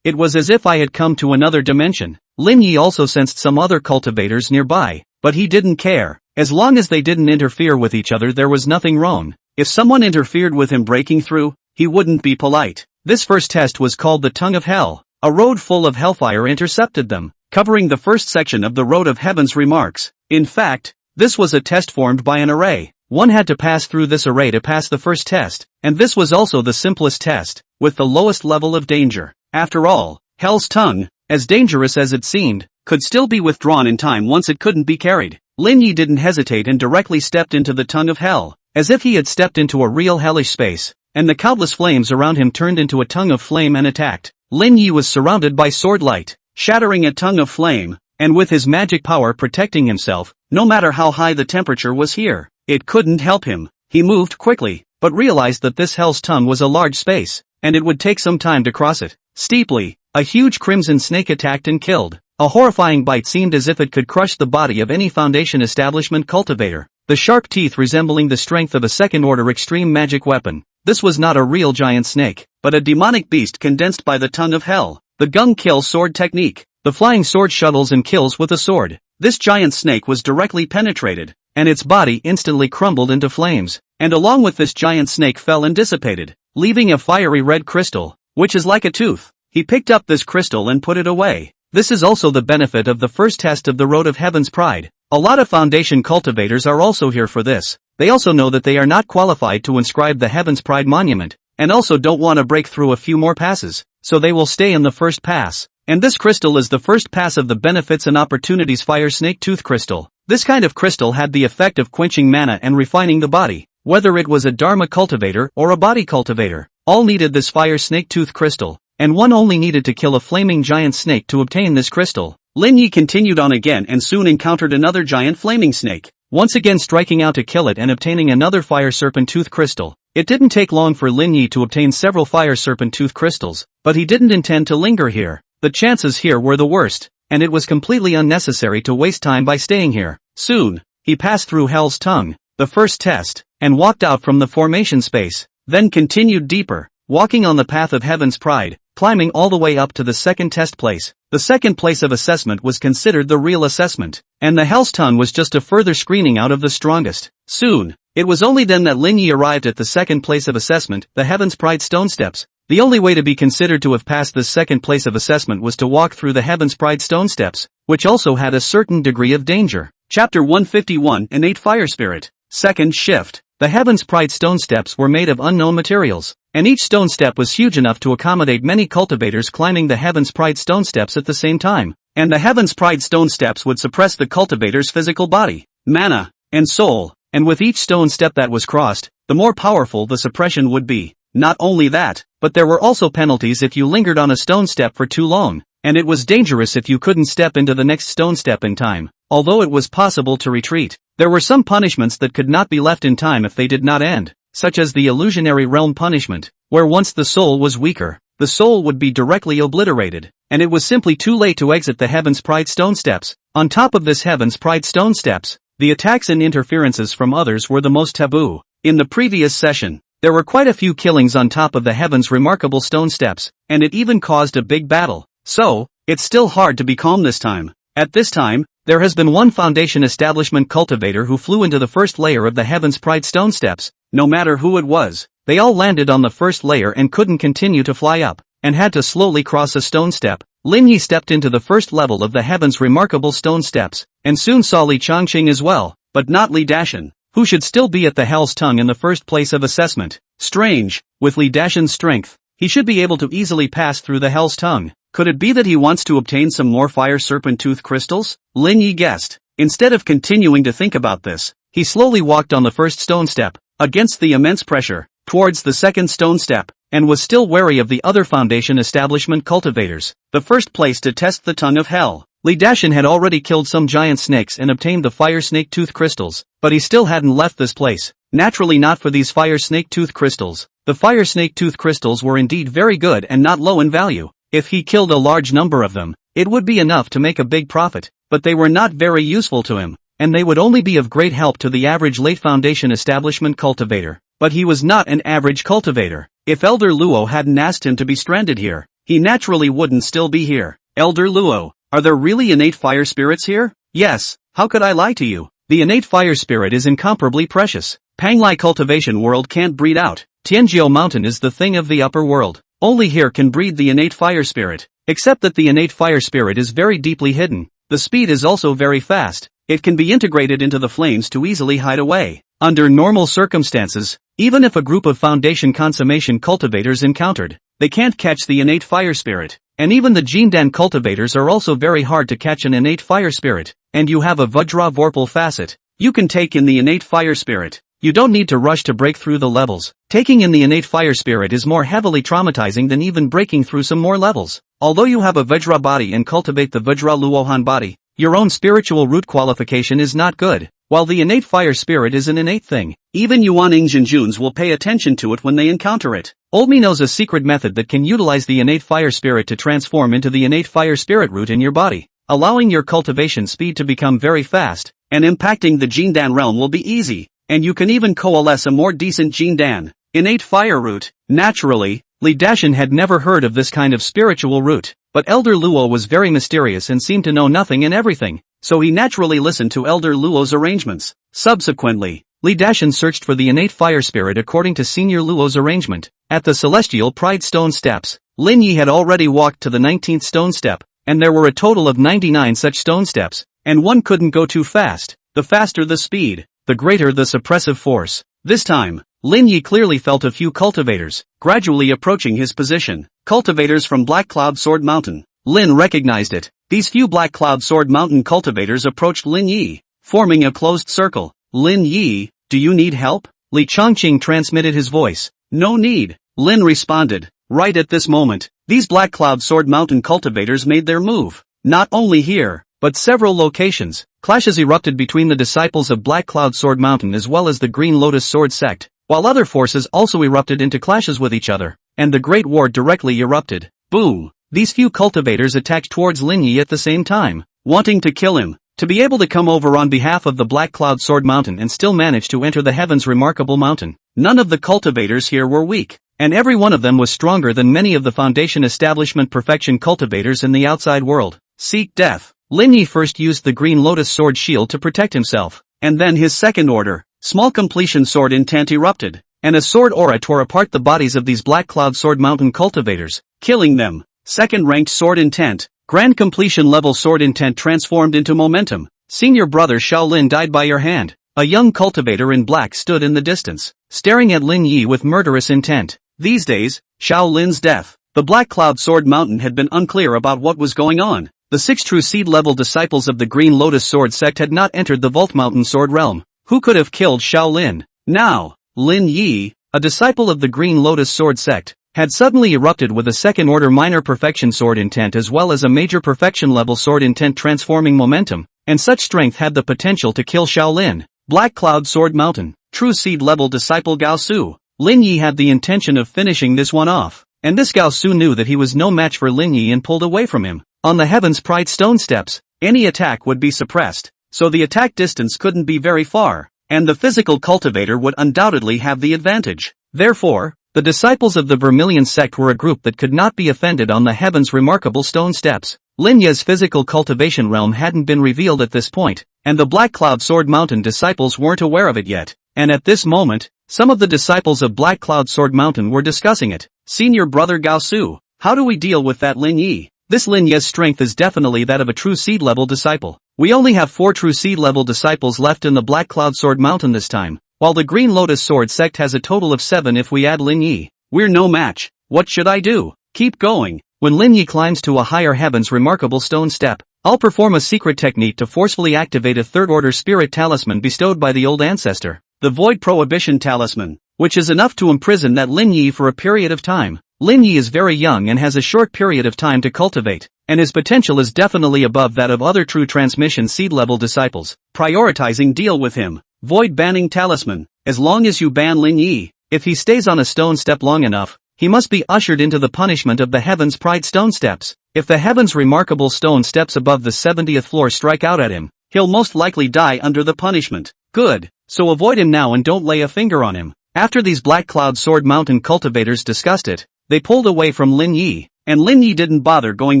it was as if I had come to another dimension. Lin Yi also sensed some other cultivators nearby, but he didn't care. As long as they didn't interfere with each other, there was nothing wrong. If someone interfered with him breaking through, he wouldn't be polite. This first test was called the Tongue of Hell. A road full of hellfire intercepted them, covering the first section of the Road of Heaven's remarks. In fact, this was a test formed by an array. One had to pass through this array to pass the first test, and this was also the simplest test, with the lowest level of danger. After all, Hell's Tongue, as dangerous as it seemed, could still be withdrawn in time once it couldn't be carried. Lin Yi didn't hesitate and directly stepped into the tongue of hell, as if he had stepped into a real hellish space, and the countless flames around him turned into a tongue of flame and attacked. Lin Yi was surrounded by sword light, shattering a tongue of flame, and with his magic power protecting himself, no matter how high the temperature was here, it couldn't help him. He moved quickly, but realized that this Hell's Tongue was a large space, and it would take some time to cross it. Steeply, a huge crimson snake attacked and killed. A horrifying bite seemed as if it could crush the body of any Foundation Establishment cultivator, the sharp teeth resembling the strength of a second-order extreme magic weapon. This was not a real giant snake, but a demonic beast condensed by the tongue of hell. The gung kill sword technique. The flying sword shuttles and kills with a sword. This giant snake was directly penetrated, and its body instantly crumbled into flames, and along with this giant snake fell and dissipated, leaving a fiery red crystal, which is like a tooth. He picked up this crystal and put it away. This is also the benefit of the first test of the Road of Heaven's Pride. A lot of Foundation cultivators are also here for this. They also know that they are not qualified to inscribe the Heaven's Pride monument, and also don't want to break through a few more passes, so they will stay in the first pass. And this crystal is the first pass of the Benefits and Opportunities Fire Snake Tooth Crystal. This kind of crystal had the effect of quenching mana and refining the body. Whether it was a Dharma cultivator or a body cultivator, all needed this Fire Snake Tooth Crystal, and one only needed to kill a flaming giant snake to obtain this crystal. Lin Yi continued on again and soon encountered another giant flaming snake, once again striking out to kill it and obtaining another Fire Serpent Tooth Crystal. It didn't take long for Lin Yi to obtain several Fire Serpent Tooth Crystals, but he didn't intend to linger here. The chances here were the worst, and it was completely unnecessary to waste time by staying here. Soon, he passed through Hell's Tongue, the first test, and walked out from the formation space, then continued deeper, walking on the path of Heaven's Pride, climbing all the way up to the second test place. The second place of assessment was considered the real assessment, and the Hell's Tongue was just a further screening out of the strongest. Soon, it was only then that Lin Yi arrived at the second place of assessment, the Heaven's Pride Stone Steps. The only way to be considered to have passed this second place of assessment was to walk through the Heaven's Pride Stone Steps, which also had a certain degree of danger. Chapter 151 Innate Fire Spirit. Second Shift. The Heaven's Pride Stone Steps were made of unknown materials, and each stone step was huge enough to accommodate many cultivators climbing the Heaven's Pride Stone Steps at the same time, and the Heaven's Pride Stone Steps would suppress the cultivator's physical body, mana, and soul, and with each stone step that was crossed, the more powerful the suppression would be. Not only that, but there were also penalties if you lingered on a stone step for too long, and it was dangerous if you couldn't step into the next stone step in time. Although it was possible to retreat, there were some punishments that could not be left in time if they did not end, such as the illusionary realm punishment, where once the soul was weaker, the soul would be directly obliterated, and it was simply too late to exit the Heaven's Pride Stone Steps. On top of this Heaven's Pride Stone Steps, the attacks and interferences from others were the most taboo. In the previous session, there were quite a few killings on top of the Heaven's remarkable stone steps, and it even caused a big battle. So, it's still hard to be calm this time. At this time, there has been one Foundation Establishment cultivator who flew into the first layer of the Heaven's Pride Stone Steps. No matter who it was, they all landed on the first layer and couldn't continue to fly up, and had to slowly cross a stone step. Lin Yi stepped into the first level of the Heaven's remarkable stone steps, and soon saw Li Changqing as well, but not Li Dashan, who should still be at the Hell's Tongue in the first place of assessment. Strange, with Li Dashan's strength, he should be able to easily pass through the Hell's Tongue. Could it be that he wants to obtain some more Fire Serpent Tooth Crystals? Lin Yi guessed. Instead of continuing to think about this, he slowly walked on the first stone step, against the immense pressure, towards the second stone step, and was still wary of the other Foundation Establishment cultivators. The first place to test the Tongue of Hell. Li Dashan had already killed some giant snakes and obtained the Fire Snake Tooth Crystals, but he still hadn't left this place. Naturally not for these Fire Snake Tooth Crystals. The Fire Snake Tooth Crystals were indeed very good and not low in value. If he killed a large number of them, it would be enough to make a big profit, but they were not very useful to him, and they would only be of great help to the average late Foundation Establishment cultivator. But he was not an average cultivator. If Elder Luo hadn't asked him to be stranded here, he naturally wouldn't still be here. Elder Luo, are there really innate fire spirits here? Yes, how could I lie to you? The innate fire spirit is incomparably precious. Panglai cultivation world can't breed out. Tianjiao Mountain is the thing of the upper world. Only here can breed the innate fire spirit. Except that the innate fire spirit is very deeply hidden. The speed is also very fast. It can be integrated into the flames to easily hide away. Under normal circumstances, even if a group of foundation consummation cultivators encountered, they can't catch the innate fire spirit. And even the Jindan cultivators are also very hard to catch an innate fire spirit. And you have a Vajra Vorpal facet. You can take in the innate fire spirit. You don't need to rush to break through the levels. Taking in the innate fire spirit is more heavily traumatizing than even breaking through some more levels. Although you have a Vajra body and cultivate the Vajra Luohan body, your own spiritual root qualification is not good. While the innate fire spirit is an innate thing, even Yuan Jinjuns will pay attention to it when they encounter it. Old Me knows a secret method that can utilize the innate fire spirit to transform into the innate fire spirit root in your body, allowing your cultivation speed to become very fast, and impacting the Jindan realm will be easy, and you can even coalesce a more decent Jindan, innate fire root. Naturally, Li Dashan had never heard of this kind of spiritual root, but Elder Luo was very mysterious and seemed to know nothing and everything, so he naturally listened to Elder Luo's arrangements. Subsequently, Li Dashan searched for the innate fire spirit according to Senior Luo's arrangement. At the Celestial Pride Stone Steps, Lin Yi had already walked to the 19th stone step, and there were a total of 99 such stone steps, and one couldn't go too fast. The faster the speed, the greater the suppressive force. This time, Lin Yi clearly felt a few cultivators, gradually approaching his position. Cultivators from Black Cloud Sword Mountain. Lin recognized it. These few Black Cloud Sword Mountain cultivators approached Lin Yi, forming a closed circle. Lin Yi, do you need help? Li Chongqing transmitted his voice. No need, Lin responded. Right at this moment, these Black Cloud Sword Mountain cultivators made their move. Not only here, but several locations. Clashes erupted between the disciples of Black Cloud Sword Mountain as well as the Green Lotus Sword sect, while other forces also erupted into clashes with each other, and the Great War directly erupted. Boom! These few cultivators attacked towards Lin Yi at the same time, wanting to kill him. To be able to come over on behalf of the Black Cloud Sword Mountain and still manage to enter the Heaven's Remarkable Mountain. None of the cultivators here were weak, and every one of them was stronger than many of the Foundation Establishment Perfection cultivators in the outside world. Seek death. Lin Yi first used the Green Lotus Sword shield to protect himself, and then his second order, Small Completion Sword intent erupted, and a sword aura tore apart the bodies of these Black Cloud Sword Mountain cultivators, killing them. Second ranked sword intent, Grand Completion level sword intent transformed into momentum. Senior brother Shaolin died by your hand. A young cultivator in black stood in the distance, staring at Lin Yi with murderous intent. These days, Shaolin's death. The Black Cloud Sword Mountain had been unclear about what was going on. The 6 true seed-level disciples of the Green Lotus Sword sect had not entered the Vault Mountain Sword realm. Who could have killed Shaolin? Now, Lin Yi, a disciple of the Green Lotus Sword sect, had suddenly erupted with a second-order minor perfection sword intent as well as a major perfection-level sword intent transforming momentum, and such strength had the potential to kill Shaolin. Black Cloud Sword Mountain, true seed-level disciple Gao Su. Lin Yi had the intention of finishing this one off, and this Gao Su knew that he was no match for Lin Yi and pulled away from him. On the Heaven's Pride Stone Steps, any attack would be suppressed, so the attack distance couldn't be very far, and the physical cultivator would undoubtedly have the advantage. Therefore, the disciples of the Vermilion sect were a group that could not be offended on the Heaven's Remarkable Stone Steps. Lin Yi's physical cultivation realm hadn't been revealed at this point, and the Black Cloud Sword Mountain disciples weren't aware of it yet, and at this moment, some of the disciples of Black Cloud Sword Mountain were discussing it. Senior brother Gao Su, how do we deal with that Lin Yi? This Lin Yi's strength is definitely that of a true seed-level disciple. We only have 4 true seed-level disciples left in the Black Cloud Sword Mountain this time, while the Green Lotus Sword sect has a total of 7 if we add Lin Yi. We're no match. What should I do? Keep going. When Lin Yi climbs to a higher Heaven's Remarkable Stone Step, I'll perform a secret technique to forcefully activate a third-order spirit talisman bestowed by the old ancestor, the Void Prohibition Talisman, which is enough to imprison that Lin Yi for a period of time. Lin Yi is very young and has a short period of time to cultivate, and his potential is definitely above that of other true transmission seed-level disciples. Prioritizing deal with him. Void Banning Talisman. As long as you ban Lin Yi, if he stays on a stone step long enough, he must be ushered into the punishment of the Heaven's Pride Stone Steps. If the Heaven's Remarkable Stone Steps above the 70th floor strike out at him, he'll most likely die under the punishment. Good, so avoid him now and don't lay a finger on him. After these Black Cloud Sword Mountain cultivators discussed it, they pulled away from Lin Yi, and Lin Yi didn't bother going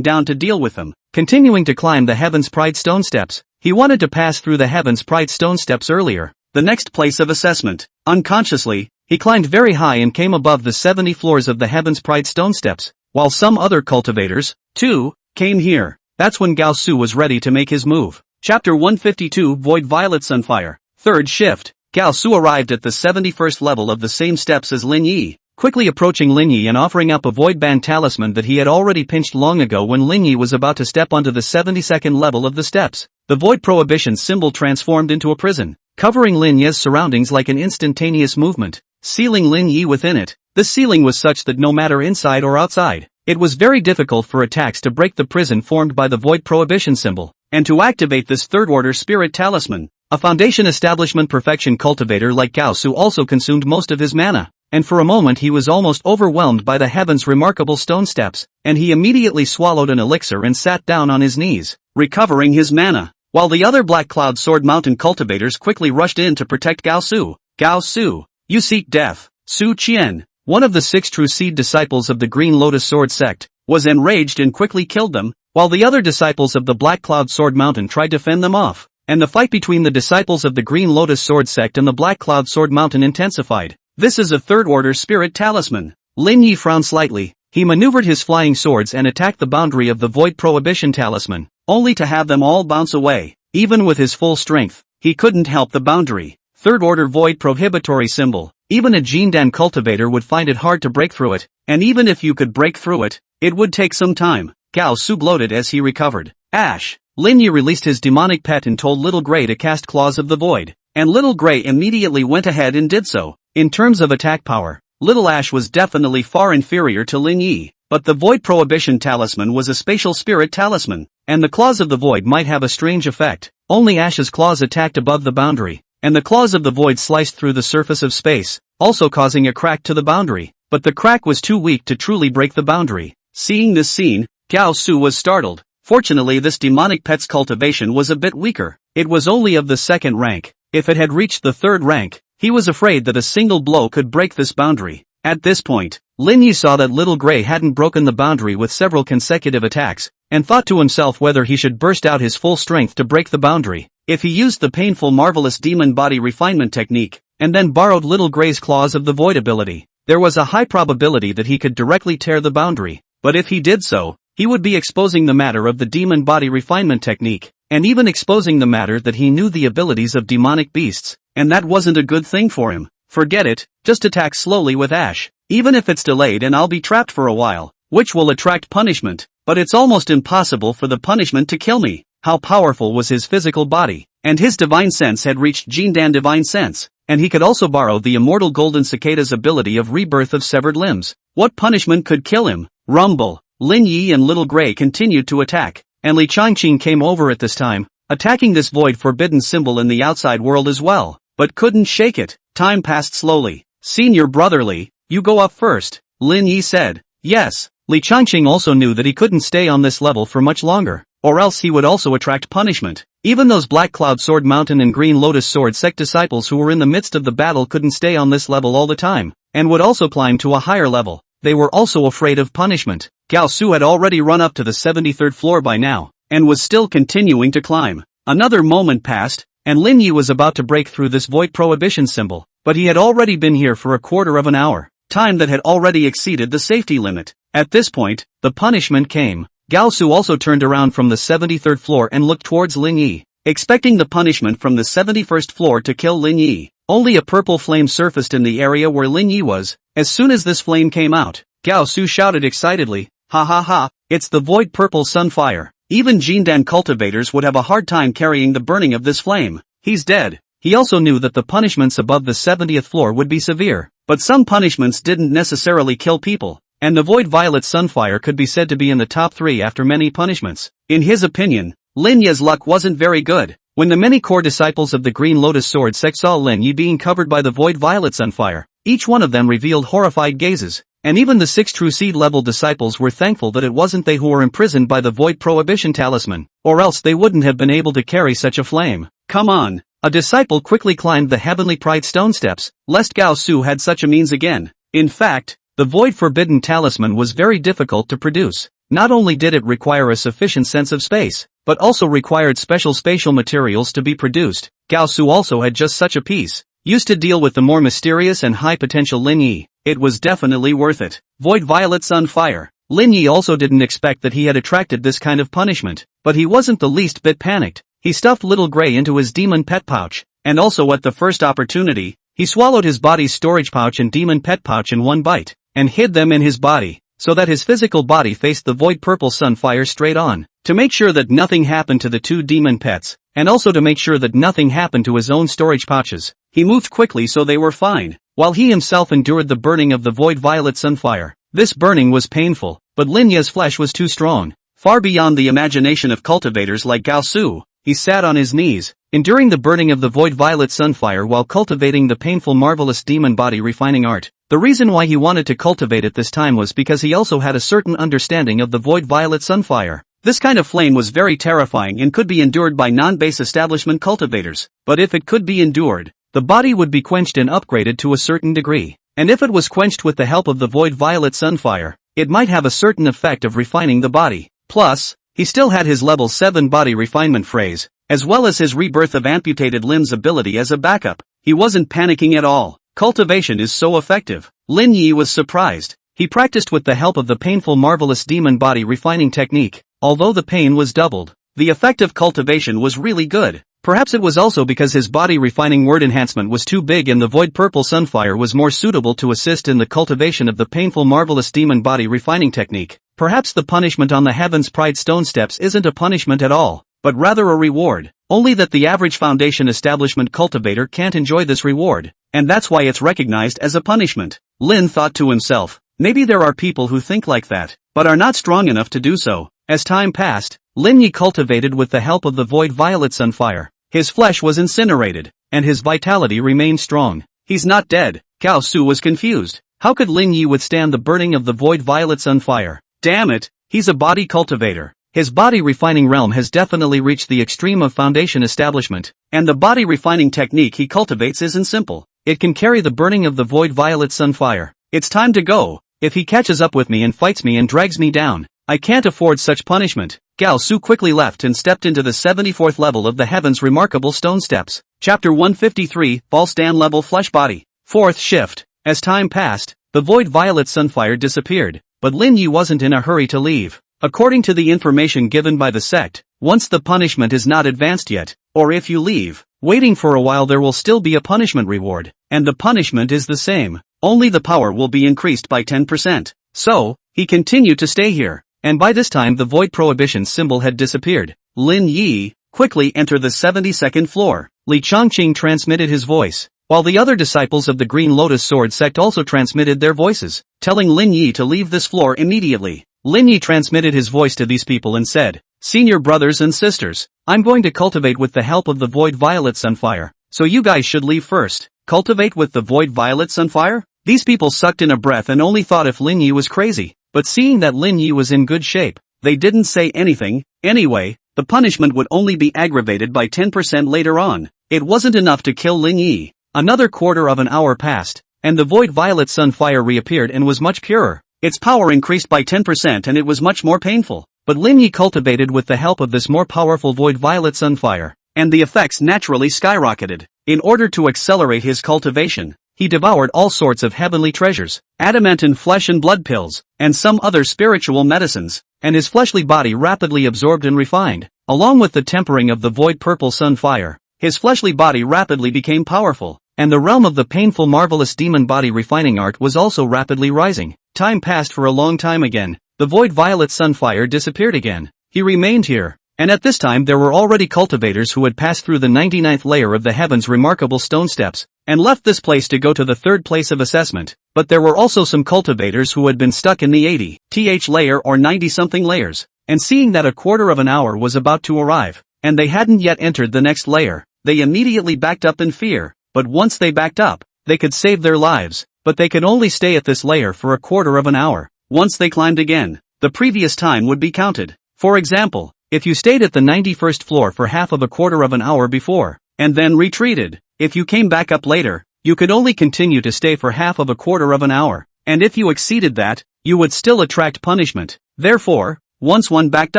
down to deal with them. Continuing to climb the Heaven's Pride Stone Steps, he wanted to pass through the Heaven's Pride Stone Steps earlier. The next place of assessment. Unconsciously, he climbed very high and came above the 70 floors of the Heaven's Pride Stone Steps, while some other cultivators, too, came here. That's when Gao Su was ready to make his move. Chapter 152 Void Violet Sunfire. Third Shift. Gao Su arrived at the 71st level of the same steps as Lin Yi, quickly approaching Lin Yi and offering up a void band talisman that he had already pinched long ago when Lin Yi was about to step onto the 72nd level of the steps. The void prohibition symbol transformed into a prison, covering Lin Yi's surroundings like an instantaneous movement, sealing Lin Yi within it. The sealing was such that no matter inside or outside, it was very difficult for attacks to break the prison formed by the void prohibition symbol. And to activate this third-order spirit talisman, a foundation establishment perfection cultivator like Gao Su also consumed most of his mana, and for a moment he was almost overwhelmed by the heaven's remarkable stone steps, and he immediately swallowed an elixir and sat down on his knees, recovering his mana, while the other Black Cloud Sword Mountain cultivators quickly rushed in to protect Gao Su. Gao Su, you seek death. Su Qian, one of the 6 true seed disciples of the Green Lotus Sword sect, was enraged and quickly killed them, while the other disciples of the Black Cloud Sword Mountain tried to fend them off, and the fight between the disciples of the Green Lotus Sword sect and the Black Cloud Sword Mountain intensified. This is a third-order spirit talisman. Lin Yi frowned slightly. He maneuvered his flying swords and attacked the boundary of the void prohibition talisman, only to have them all bounce away. Even with his full strength, he couldn't help the boundary. Third-order void prohibitory symbol. Even a Jindan cultivator would find it hard to break through it, and even if you could break through it, it would take some time. Gao Su gloated as he recovered. Ash. Lin Yi released his demonic pet and told Little Grey to cast Claws of the Void, and Little Grey immediately went ahead and did so. In terms of attack power, Little Ash was definitely far inferior to Lin Yi, but the Void Prohibition Talisman was a spatial spirit talisman, and the Claws of the Void might have a strange effect. Only Ash's claws attacked above the boundary, and the Claws of the Void sliced through the surface of space, also causing a crack to the boundary, but the crack was too weak to truly break the boundary. Seeing this scene, Gao Su was startled. Fortunately, this demonic pet's cultivation was a bit weaker. It was only of the 2nd rank. If it had reached the 3rd rank, he was afraid that a single blow could break this boundary. At this point, Lin Yi saw that Little Grey hadn't broken the boundary with several consecutive attacks, and thought to himself whether he should burst out his full strength to break the boundary. If he used the painful marvelous demon body refinement technique, and then borrowed Little Grey's Claws of the Void ability, there was a high probability that he could directly tear the boundary. But if he did so, he would be exposing the matter of the demon body refinement technique, and even exposing the matter that he knew the abilities of demonic beasts, and that wasn't a good thing for him. Forget it, just attack slowly with Ash. Even if it's delayed and I'll be trapped for a while, which will attract punishment, but it's almost impossible for the punishment to kill me. How powerful was his physical body, and his divine sense had reached Jindan divine sense, and he could also borrow the immortal golden cicada's ability of rebirth of severed limbs. What punishment could kill him? Rumble. Lin Yi and Little Grey continued to attack, and Li Changqing came over at this time, attacking this void forbidden symbol in the outside world as well, but couldn't shake it. Time passed slowly. Senior brother Li, you go up first, Lin Yi said. Yes. Li Changqing also knew that he couldn't stay on this level for much longer, or else he would also attract punishment. Even those Black Cloud Sword Mountain and Green Lotus Sword sect disciples who were in the midst of the battle couldn't stay on this level all the time, and would also climb to a higher level. They were also afraid of punishment. Gao Su had already run up to the 73rd floor by now, and was still continuing to climb. Another moment passed, and Lin Yi was about to break through this void prohibition symbol, but he had already been here for a quarter of an hour, time that had already exceeded the safety limit. At this point, the punishment came. Gao Su also turned around from the 73rd floor and looked towards Lin Yi, expecting the punishment from the 71st floor to kill Lin Yi. Only a purple flame surfaced in the area where Lin Yi was. As soon as this flame came out, Gao Su shouted excitedly, "Ha ha ha, it's the void purple sunfire." Even Jindan cultivators would have a hard time carrying the burning of this flame. He's dead. He also knew that the punishments above the 70th floor would be severe, but some punishments didn't necessarily kill people, and the void violet sunfire could be said to be in the top 3 after many punishments. In his opinion, Lin Yi's luck wasn't very good. When the many core disciples of the Green Lotus Sword sect saw Lin Yi being covered by the void violet sunfire, each one of them revealed horrified gazes, and even the 6 true seed level disciples were thankful that it wasn't they who were imprisoned by the void prohibition talisman, or else they wouldn't have been able to carry such a flame. Come on! A disciple quickly climbed the heavenly pride stone steps, lest Gao Su had such a means again. In fact, the void forbidden talisman was very difficult to produce. Not only did it require a sufficient sense of space, but also required special spatial materials to be produced. Gao Su also had just such a piece. Used to deal with the more mysterious and high-potential Lin Yi, it was definitely worth it. Void violet sunfire. Lin Yi also didn't expect that he had attracted this kind of punishment, but he wasn't the least bit panicked. He stuffed Little Grey into his demon pet pouch, and also at the first opportunity, he swallowed his body's storage pouch and demon pet pouch in one bite, and hid them in his body, so that his physical body faced the void purple sunfire straight on, to make sure that nothing happened to the two demon pets, and also to make sure that nothing happened to his own storage pouches. He moved quickly so they were fine, while he himself endured the burning of the void violet sunfire. This burning was painful, but Lin Ye's flesh was too strong, far beyond the imagination of cultivators like Gao Su. He sat on his knees, enduring the burning of the void violet sunfire while cultivating the painful marvelous demon body refining art. The reason why he wanted to cultivate it this time was because he also had a certain understanding of the void violet sunfire. This kind of flame was very terrifying and could be endured by non-base establishment cultivators, but if it could be endured, the body would be quenched and upgraded to a certain degree. And if it was quenched with the help of the void violet sunfire, it might have a certain effect of refining the body. Plus, he still had his level 7 body refinement phrase, as well as his rebirth of amputated limbs ability as a backup. He wasn't panicking at all. Cultivation is so effective. Lin Yi was surprised. He practiced with the help of the painful marvelous demon body refining technique. Although the pain was doubled, the effect of cultivation was really good. Perhaps it was also because his body refining word enhancement was too big and the void purple sunfire was more suitable to assist in the cultivation of the painful marvelous demon body refining technique. Perhaps the punishment on the Heaven's Pride stone steps isn't a punishment at all, but rather a reward, only that the average foundation establishment cultivator can't enjoy this reward, and that's why it's recognized as a punishment. Lin thought to himself, maybe there are people who think like that, but are not strong enough to do so. As time passed, Lin Yi cultivated with the help of the void violet sunfire. His flesh was incinerated, and his vitality remained strong. He's not dead. Gao Su was confused. How could Lin Yi withstand the burning of the void violet sunfire? Damn it, he's a body cultivator. His body refining realm has definitely reached the extreme of foundation establishment, and the body refining technique he cultivates isn't simple. It can carry the burning of the void violet sunfire. It's time to go. If he catches up with me and fights me and drags me down, I can't afford such punishment. Gao Su quickly left and stepped into the 74th level of the Heaven's Remarkable Stone Steps. Chapter 153, False Dan Level Flesh Body. Fourth shift. As time passed, the void violet sunfire disappeared, but Lin Yi wasn't in a hurry to leave. According to the information given by the sect, once the punishment is not advanced yet, or if you leave, waiting for a while there will still be a punishment reward, and the punishment is the same, only the power will be increased by 10%. So, he continued to stay here. And by this time the void prohibition symbol had disappeared. Lin Yi, quickly enter the 72nd floor. Li Chongqing transmitted his voice, while the other disciples of the Green Lotus Sword sect also transmitted their voices, telling Lin Yi to leave this floor immediately. Lin Yi transmitted his voice to these people and said, "Senior brothers and sisters, I'm going to cultivate with the help of the void violet sunfire, so you guys should leave first." Cultivate with the void violet sunfire? These people sucked in a breath and only thought if Lin Yi was crazy. But seeing that Lin Yi was in good shape, they didn't say anything. Anyway, the punishment would only be aggravated by 10% later on. It wasn't enough to kill Lin Yi. Another quarter of an hour passed, and the void violet sunfire reappeared and was much purer. Its power increased by 10% and it was much more painful. But Lin Yi cultivated with the help of this more powerful void violet sunfire, and the effects naturally skyrocketed. In order to accelerate his cultivation, he devoured all sorts of heavenly treasures, adamantine flesh and blood pills, and some other spiritual medicines, and his fleshly body rapidly absorbed and refined. Along with the tempering of the void purple sunfire, his fleshly body rapidly became powerful, and the realm of the painful marvelous demon body refining art was also rapidly rising. Time passed for a long time again. The void violet sunfire disappeared again. He remained here. And at this time there were already cultivators who had passed through the 99th layer of the Heaven's Remarkable Stone Steps, and left this place to go to the 3rd place of assessment. But there were also some cultivators who had been stuck in the 80th layer or 90-something layers, and seeing that a quarter of an hour was about to arrive, and they hadn't yet entered the next layer, they immediately backed up in fear. But once they backed up, they could save their lives, but they could only stay at this layer for a quarter of an hour. Once they climbed again, the previous time would be counted. For example, if you stayed at the 91st floor for half of a quarter of an hour before, and then retreated, if you came back up later, you could only continue to stay for half of a quarter of an hour, and if you exceeded that, you would still attract punishment. Therefore, once one backed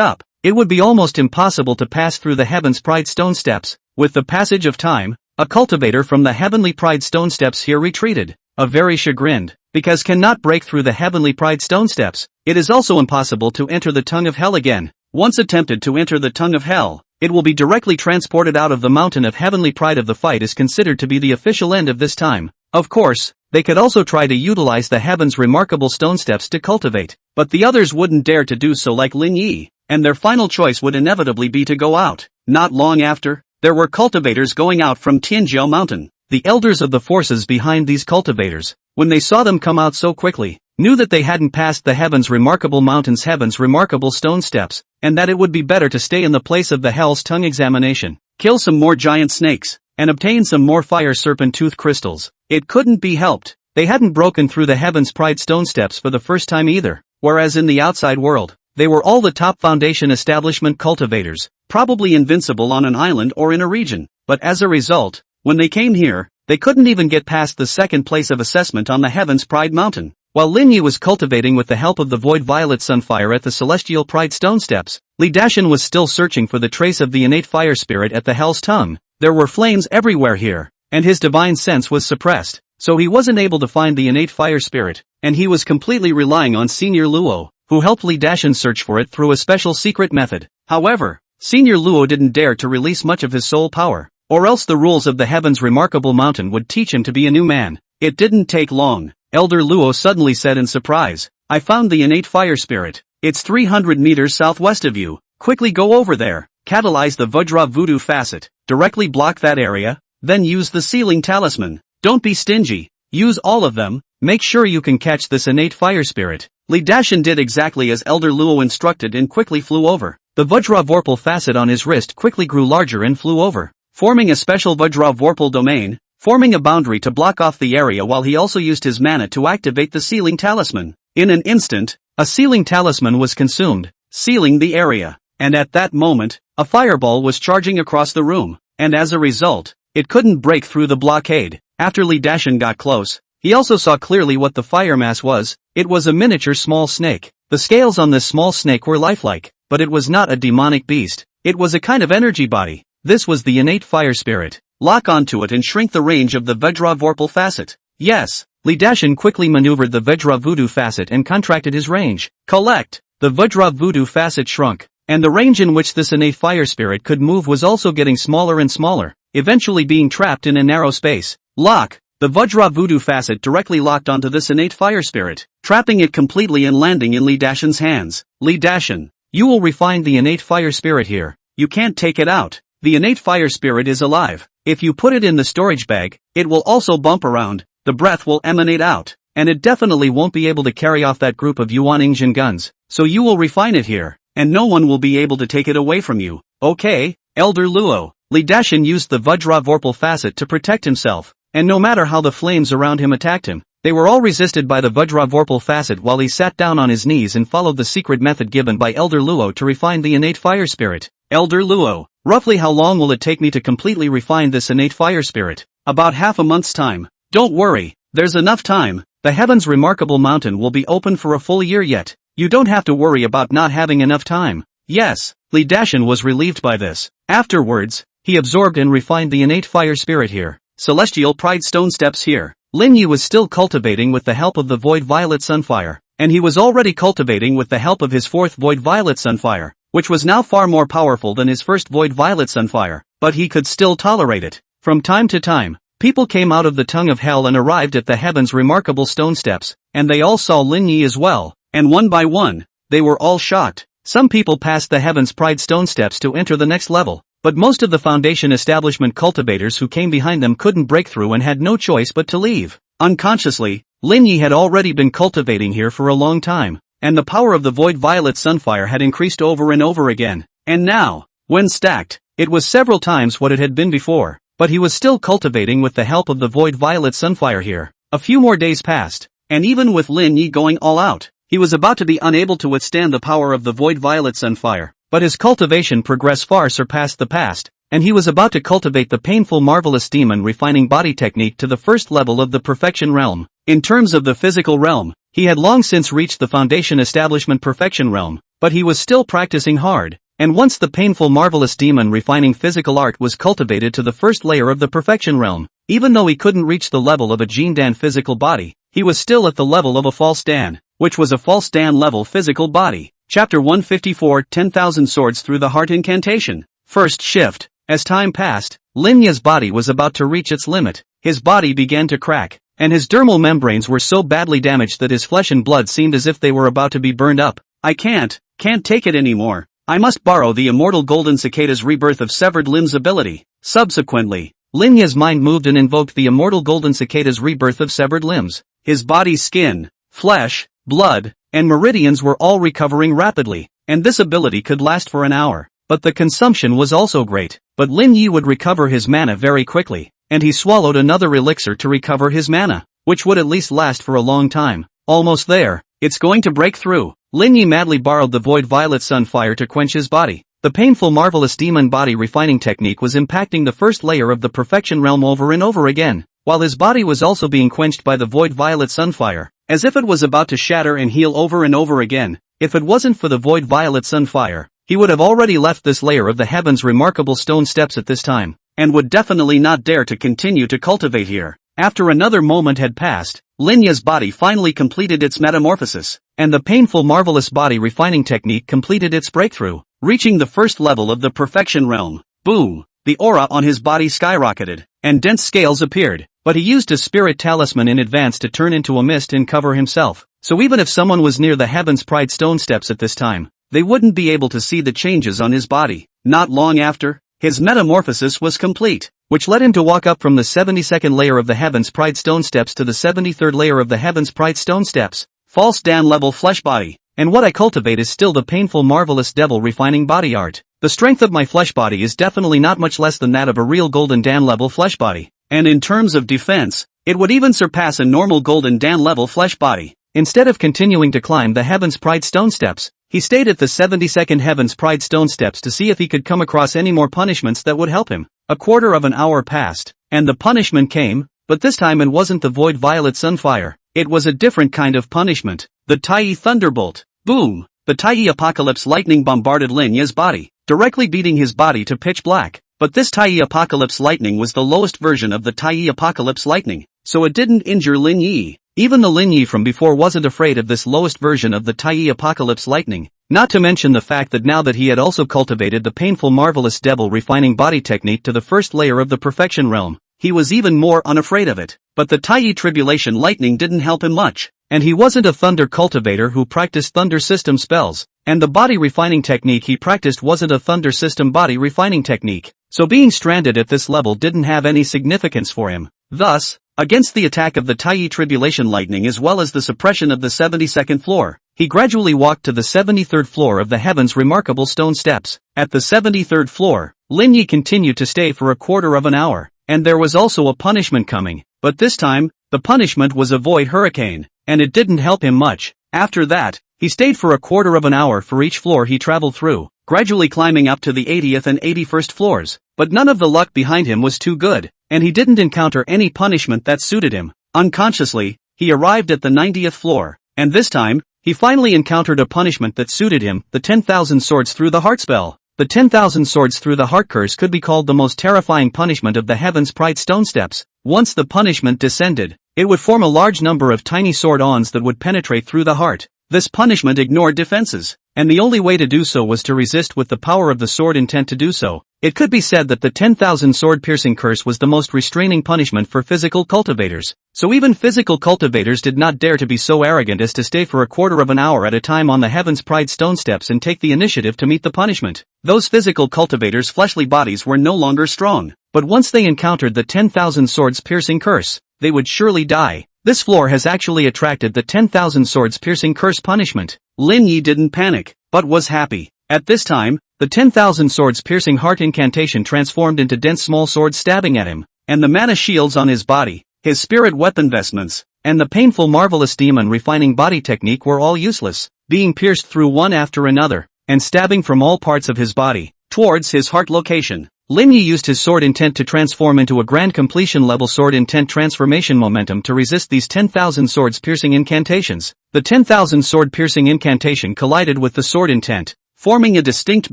up, it would be almost impossible to pass through the Heaven's Pride Stone Steps. With the passage of time, a cultivator from the Heavenly Pride Stone Steps here retreated, very chagrined, because cannot break through the Heavenly Pride Stone Steps. It is also impossible to enter the tongue of hell again. Once attempted to enter the tongue of hell, it will be directly transported out of the mountain of heavenly pride of the fight is considered to be the official end of this time. Of course, they could also try to utilize the heaven's remarkable stone steps to cultivate, but the others wouldn't dare to do so like Lin Yi, and their final choice would inevitably be to go out. Not long after, there were cultivators going out from Tianjiao Mountain. The elders of the forces behind these cultivators, when they saw them come out so quickly, knew that they hadn't passed the heaven's remarkable mountain's heaven's remarkable stone steps, and that it would be better to stay in the place of the Hell's Tongue examination, kill some more giant snakes, and obtain some more fire serpent tooth crystals. It couldn't be helped, they hadn't broken through the heaven's pride stone steps for the first time either, whereas in the outside world, they were all the top foundation establishment cultivators, probably invincible on an island or in a region, but as a result, when they came here, they couldn't even get past the second place of assessment on the Heaven's Pride Mountain. While Lin Yi was cultivating with the help of the Void Violet Sunfire at the Celestial Pride Stone Steps, Li Dashan was still searching for the trace of the innate fire spirit at the Hell's Tongue. There were flames everywhere here, and his divine sense was suppressed, so he wasn't able to find the innate fire spirit, and he was completely relying on Senior Luo, who helped Li Dashan search for it through a special secret method. However, Senior Luo didn't dare to release much of his soul power, or else the rules of the Heaven's Remarkable Mountain would teach him to be a new man. It didn't take long. Elder Luo suddenly said in surprise, "I found the innate fire spirit. It's 300 meters southwest of you. Quickly go over there, catalyze the Vajra Voodoo facet, directly block that area, then use the sealing talisman. Don't be stingy, use all of them, make sure you can catch this innate fire spirit." Li Dashan did exactly as Elder Luo instructed and quickly flew over. The Vajra Vorpal facet on his wrist quickly grew larger and flew over, forming a special Vajra Vorpal domain, forming a boundary to block off the area while he also used his mana to activate the sealing talisman. In an instant, a sealing talisman was consumed, sealing the area, and at that moment, a fireball was charging across the room, and as a result, it couldn't break through the blockade. After Li Dashan got close, he also saw clearly what the fire mass was. It was a miniature small snake. The scales on this small snake were lifelike, but it was not a demonic beast. It was a kind of energy body. This was the innate fire spirit. Lock onto it and shrink the range of the Vajra Vorpal facet. Yes, Li Dashan quickly maneuvered the Vajra Voodoo facet and contracted his range. Collect! The Vajra Voodoo facet shrunk, and the range in which this innate fire spirit could move was also getting smaller and smaller, eventually being trapped in a narrow space. Lock! The Vajra Voodoo facet directly locked onto this innate fire spirit, trapping it completely and landing in Li Dashan's hands. Li Dashan, you will refine the innate fire spirit here. You can't take it out. The innate fire spirit is alive. If you put it in the storage bag, it will also bump around, the breath will emanate out, and it definitely won't be able to carry off that group of Yuan Ingjin guns, so you will refine it here, and no one will be able to take it away from you. Okay, Elder Luo. Li Dashan used the Vajra Vorpal facet to protect himself, and no matter how the flames around him attacked him, they were all resisted by the Vajra Vorpal facet while he sat down on his knees and followed the secret method given by Elder Luo to refine the innate fire spirit. Elder Luo, roughly how long will it take me to completely refine this innate fire spirit? About half a month's time. Don't worry, there's enough time. The Heaven's Remarkable Mountain will be open for a full year yet. You don't have to worry about not having enough time. Yes, Li Dashan was relieved by this. Afterwards, he absorbed and refined the innate fire spirit here. Celestial Pride Stone Steps here. Lin Yi was still cultivating with the help of the Void Violet Sunfire, and he was already cultivating with the help of his fourth Void Violet Sunfire, which was now far more powerful than his first Void Violet Sunfire, but he could still tolerate it. From time to time, people came out of the tongue of hell and arrived at the Heaven's Remarkable Stone Steps, and they all saw Lin Yi as well, and one by one, they were all shocked. Some people passed the Heaven's Pride Stone Steps to enter the next level, but most of the Foundation Establishment cultivators who came behind them couldn't break through and had no choice but to leave. Unconsciously, Lin Yi had already been cultivating here for a long time, and the power of the Void Violet Sunfire had increased over and over again, and now, when stacked, it was several times what it had been before, but he was still cultivating with the help of the Void Violet Sunfire here. A few more days passed, and even with Lin Yi going all out, he was about to be unable to withstand the power of the Void Violet Sunfire, but his cultivation progress far surpassed the past, and he was about to cultivate the painful marvelous demon refining body technique to the first level of the perfection realm. In terms of the physical realm, he had long since reached the Foundation Establishment perfection realm, but he was still practicing hard, and once the painful marvelous demon refining physical art was cultivated to the first layer of the perfection realm, even though he couldn't reach the level of a Jindan physical body, he was still at the level of a false Dan, which was a false Dan level physical body. Chapter 154 10,000 Swords Through the Heart Incantation. First shift. As time passed, Lin Yi's body was about to reach its limit. His body began to crack, and his dermal membranes were so badly damaged that his flesh and blood seemed as if they were about to be burned up. I can't take it anymore. I must borrow the immortal golden cicada's rebirth of severed limbs ability. Subsequently, Lin Yi's mind moved and invoked the immortal golden cicada's rebirth of severed limbs. His body's skin, flesh, blood, and meridians were all recovering rapidly, and this ability could last for an hour. But the consumption was also great. But Lin Yi would recover his mana very quickly, and he swallowed another elixir to recover his mana, which would at least last for a long time. Almost there. It's going to break through. Lin Yi madly borrowed the void violet sunfire to quench his body. The painful marvelous demon body refining technique was impacting the first layer of the perfection realm over and over again, while his body was also being quenched by the void violet sunfire, as if it was about to shatter and heal over and over again. If it wasn't for the void violet sunfire, he would have already left this layer of the heaven's remarkable stone steps at this time, and would definitely not dare to continue to cultivate here. After another moment had passed, Lin Yi's body finally completed its metamorphosis, and the painful marvelous body refining technique completed its breakthrough, reaching the first level of the perfection realm. Boom! The aura on his body skyrocketed, and dense scales appeared, but he used his spirit talisman in advance to turn into a mist and cover himself, so even if someone was near the Heaven's Pride stone steps at this time, they wouldn't be able to see the changes on his body. Not long after, his metamorphosis was complete, which led him to walk up from the 72nd layer of the Heaven's Pride stone steps to the 73rd layer of the Heaven's Pride stone steps. False Dan level flesh body. And what I cultivate is still the painful marvelous devil refining body art. The strength of my flesh body is definitely not much less than that of a real golden Dan level flesh body. And in terms of defense, it would even surpass a normal golden Dan level flesh body. Instead of continuing to climb the Heaven's Pride stone steps, he stayed at the 72nd Heaven's Pride stone steps to see if he could come across any more punishments that would help him. A quarter of an hour passed, and the punishment came, but this time it wasn't the void violet sunfire. It was a different kind of punishment. The Tai Thunderbolt. Boom! The Tai Apocalypse lightning bombarded Lin Yi's body, directly beating his body to pitch black. But this Tai Apocalypse lightning was the lowest version of the Tai Apocalypse lightning, so it didn't injure Lin Yi. Even the Lin Yi from before wasn't afraid of this lowest version of the Tai Apocalypse lightning, not to mention the fact that now that he had also cultivated the painful marvelous devil refining body technique to the first layer of the perfection realm, he was even more unafraid of it. But the Tai Tribulation lightning didn't help him much, and he wasn't a thunder cultivator who practiced thunder system spells, and the body refining technique he practiced wasn't a thunder system body refining technique, so being stranded at this level didn't have any significance for him. Thus, against the attack of the Tai Tribulation lightning as well as the suppression of the 72nd floor, he gradually walked to the 73rd floor of the Heaven's remarkable stone steps. At the 73rd floor, Lin Yi continued to stay for a quarter of an hour, and there was also a punishment coming, but this time, the punishment was a void hurricane, and it didn't help him much. After that, he stayed for a quarter of an hour for each floor he traveled through, gradually climbing up to the 80th and 81st floors, but none of the luck behind him was too good, and he didn't encounter any punishment that suited him. Unconsciously, he arrived at the 90th floor, and this time, he finally encountered a punishment that suited him, the 10,000 swords through the heart spell. The 10,000 swords through the heart curse could be called the most terrifying punishment of the Heaven's Pride stone steps. Once the punishment descended, it would form a large number of tiny sword-ons that would penetrate through the heart. This punishment ignored defenses, and the only way to do so was to resist with the power of the sword intent to do so. It could be said that the 10,000 sword-piercing curse was the most restraining punishment for physical cultivators, so even physical cultivators did not dare to be so arrogant as to stay for a quarter of an hour at a time on the Heaven's Pride stone steps and take the initiative to meet the punishment. Those physical cultivators' fleshly bodies were no longer strong, but once they encountered the 10,000 swords-piercing curse, they would surely die. This floor has actually attracted the 10,000 swords-piercing curse punishment. Lin Yi didn't panic, but was happy. At this time, the 10,000 swords-piercing heart incantation transformed into dense small swords stabbing at him, and the mana shields on his body, his spirit weapon vestments, and the painful marvelous demon refining body technique were all useless, being pierced through one after another, and stabbing from all parts of his body, towards his heart location. Lin Yi used his sword intent to transform into a grand completion level sword intent transformation momentum to resist these 10,000 swords piercing incantations. The 10,000 sword piercing incantation collided with the sword intent, forming a distinct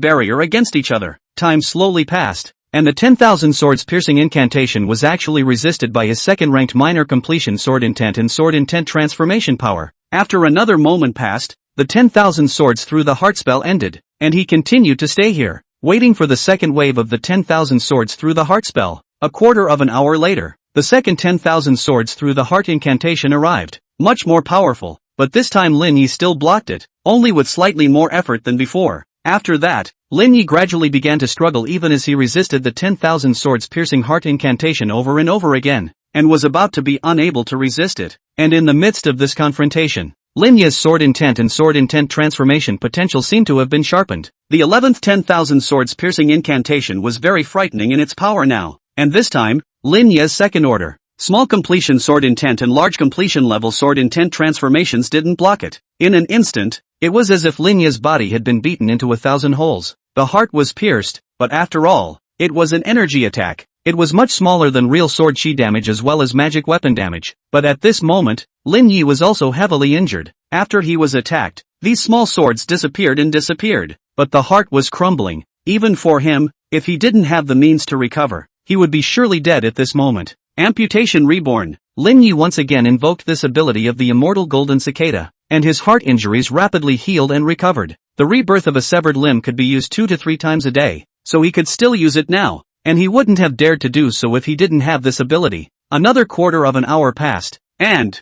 barrier against each other. Time slowly passed, and the 10,000 swords piercing incantation was actually resisted by his second ranked minor completion sword intent and sword intent transformation power. After another moment passed, the 10,000 swords through the heart spell ended, and he continued to stay here. waiting for the second wave of the 10,000 swords through the heart spell. A quarter of an hour later, the second 10,000 swords through the heart incantation arrived, much more powerful, but this time Lin Yi still blocked it, only with slightly more effort than before. After that, Lin Yi gradually began to struggle even as he resisted the 10,000 swords piercing heart incantation over and over again, and was about to be unable to resist it. And in the midst of this confrontation, Lin Yi's sword intent and sword intent transformation potential seemed to have been sharpened. The 11th 10,000 swords piercing incantation was very frightening in its power now, and this time, Lin Yi's second order, small completion sword intent and large completion level sword intent transformations didn't block it. In an instant, it was as if Lin Yi's body had been beaten into 1,000 holes. The heart was pierced, but after all, it was an energy attack. It was much smaller than real sword chi damage as well as magic weapon damage, but at this moment, Lin Yi was also heavily injured. After he was attacked, these small swords disappeared, but the heart was crumbling. Even for him, if he didn't have the means to recover, he would be surely dead at this moment. Amputation reborn. Lin Yi once again invoked this ability of the immortal golden cicada, and his heart injuries rapidly healed and recovered. The rebirth of a severed limb could be used 2 to 3 times a day, so he could still use it now, and he wouldn't have dared to do so if he didn't have this ability. Another quarter of an hour passed, and,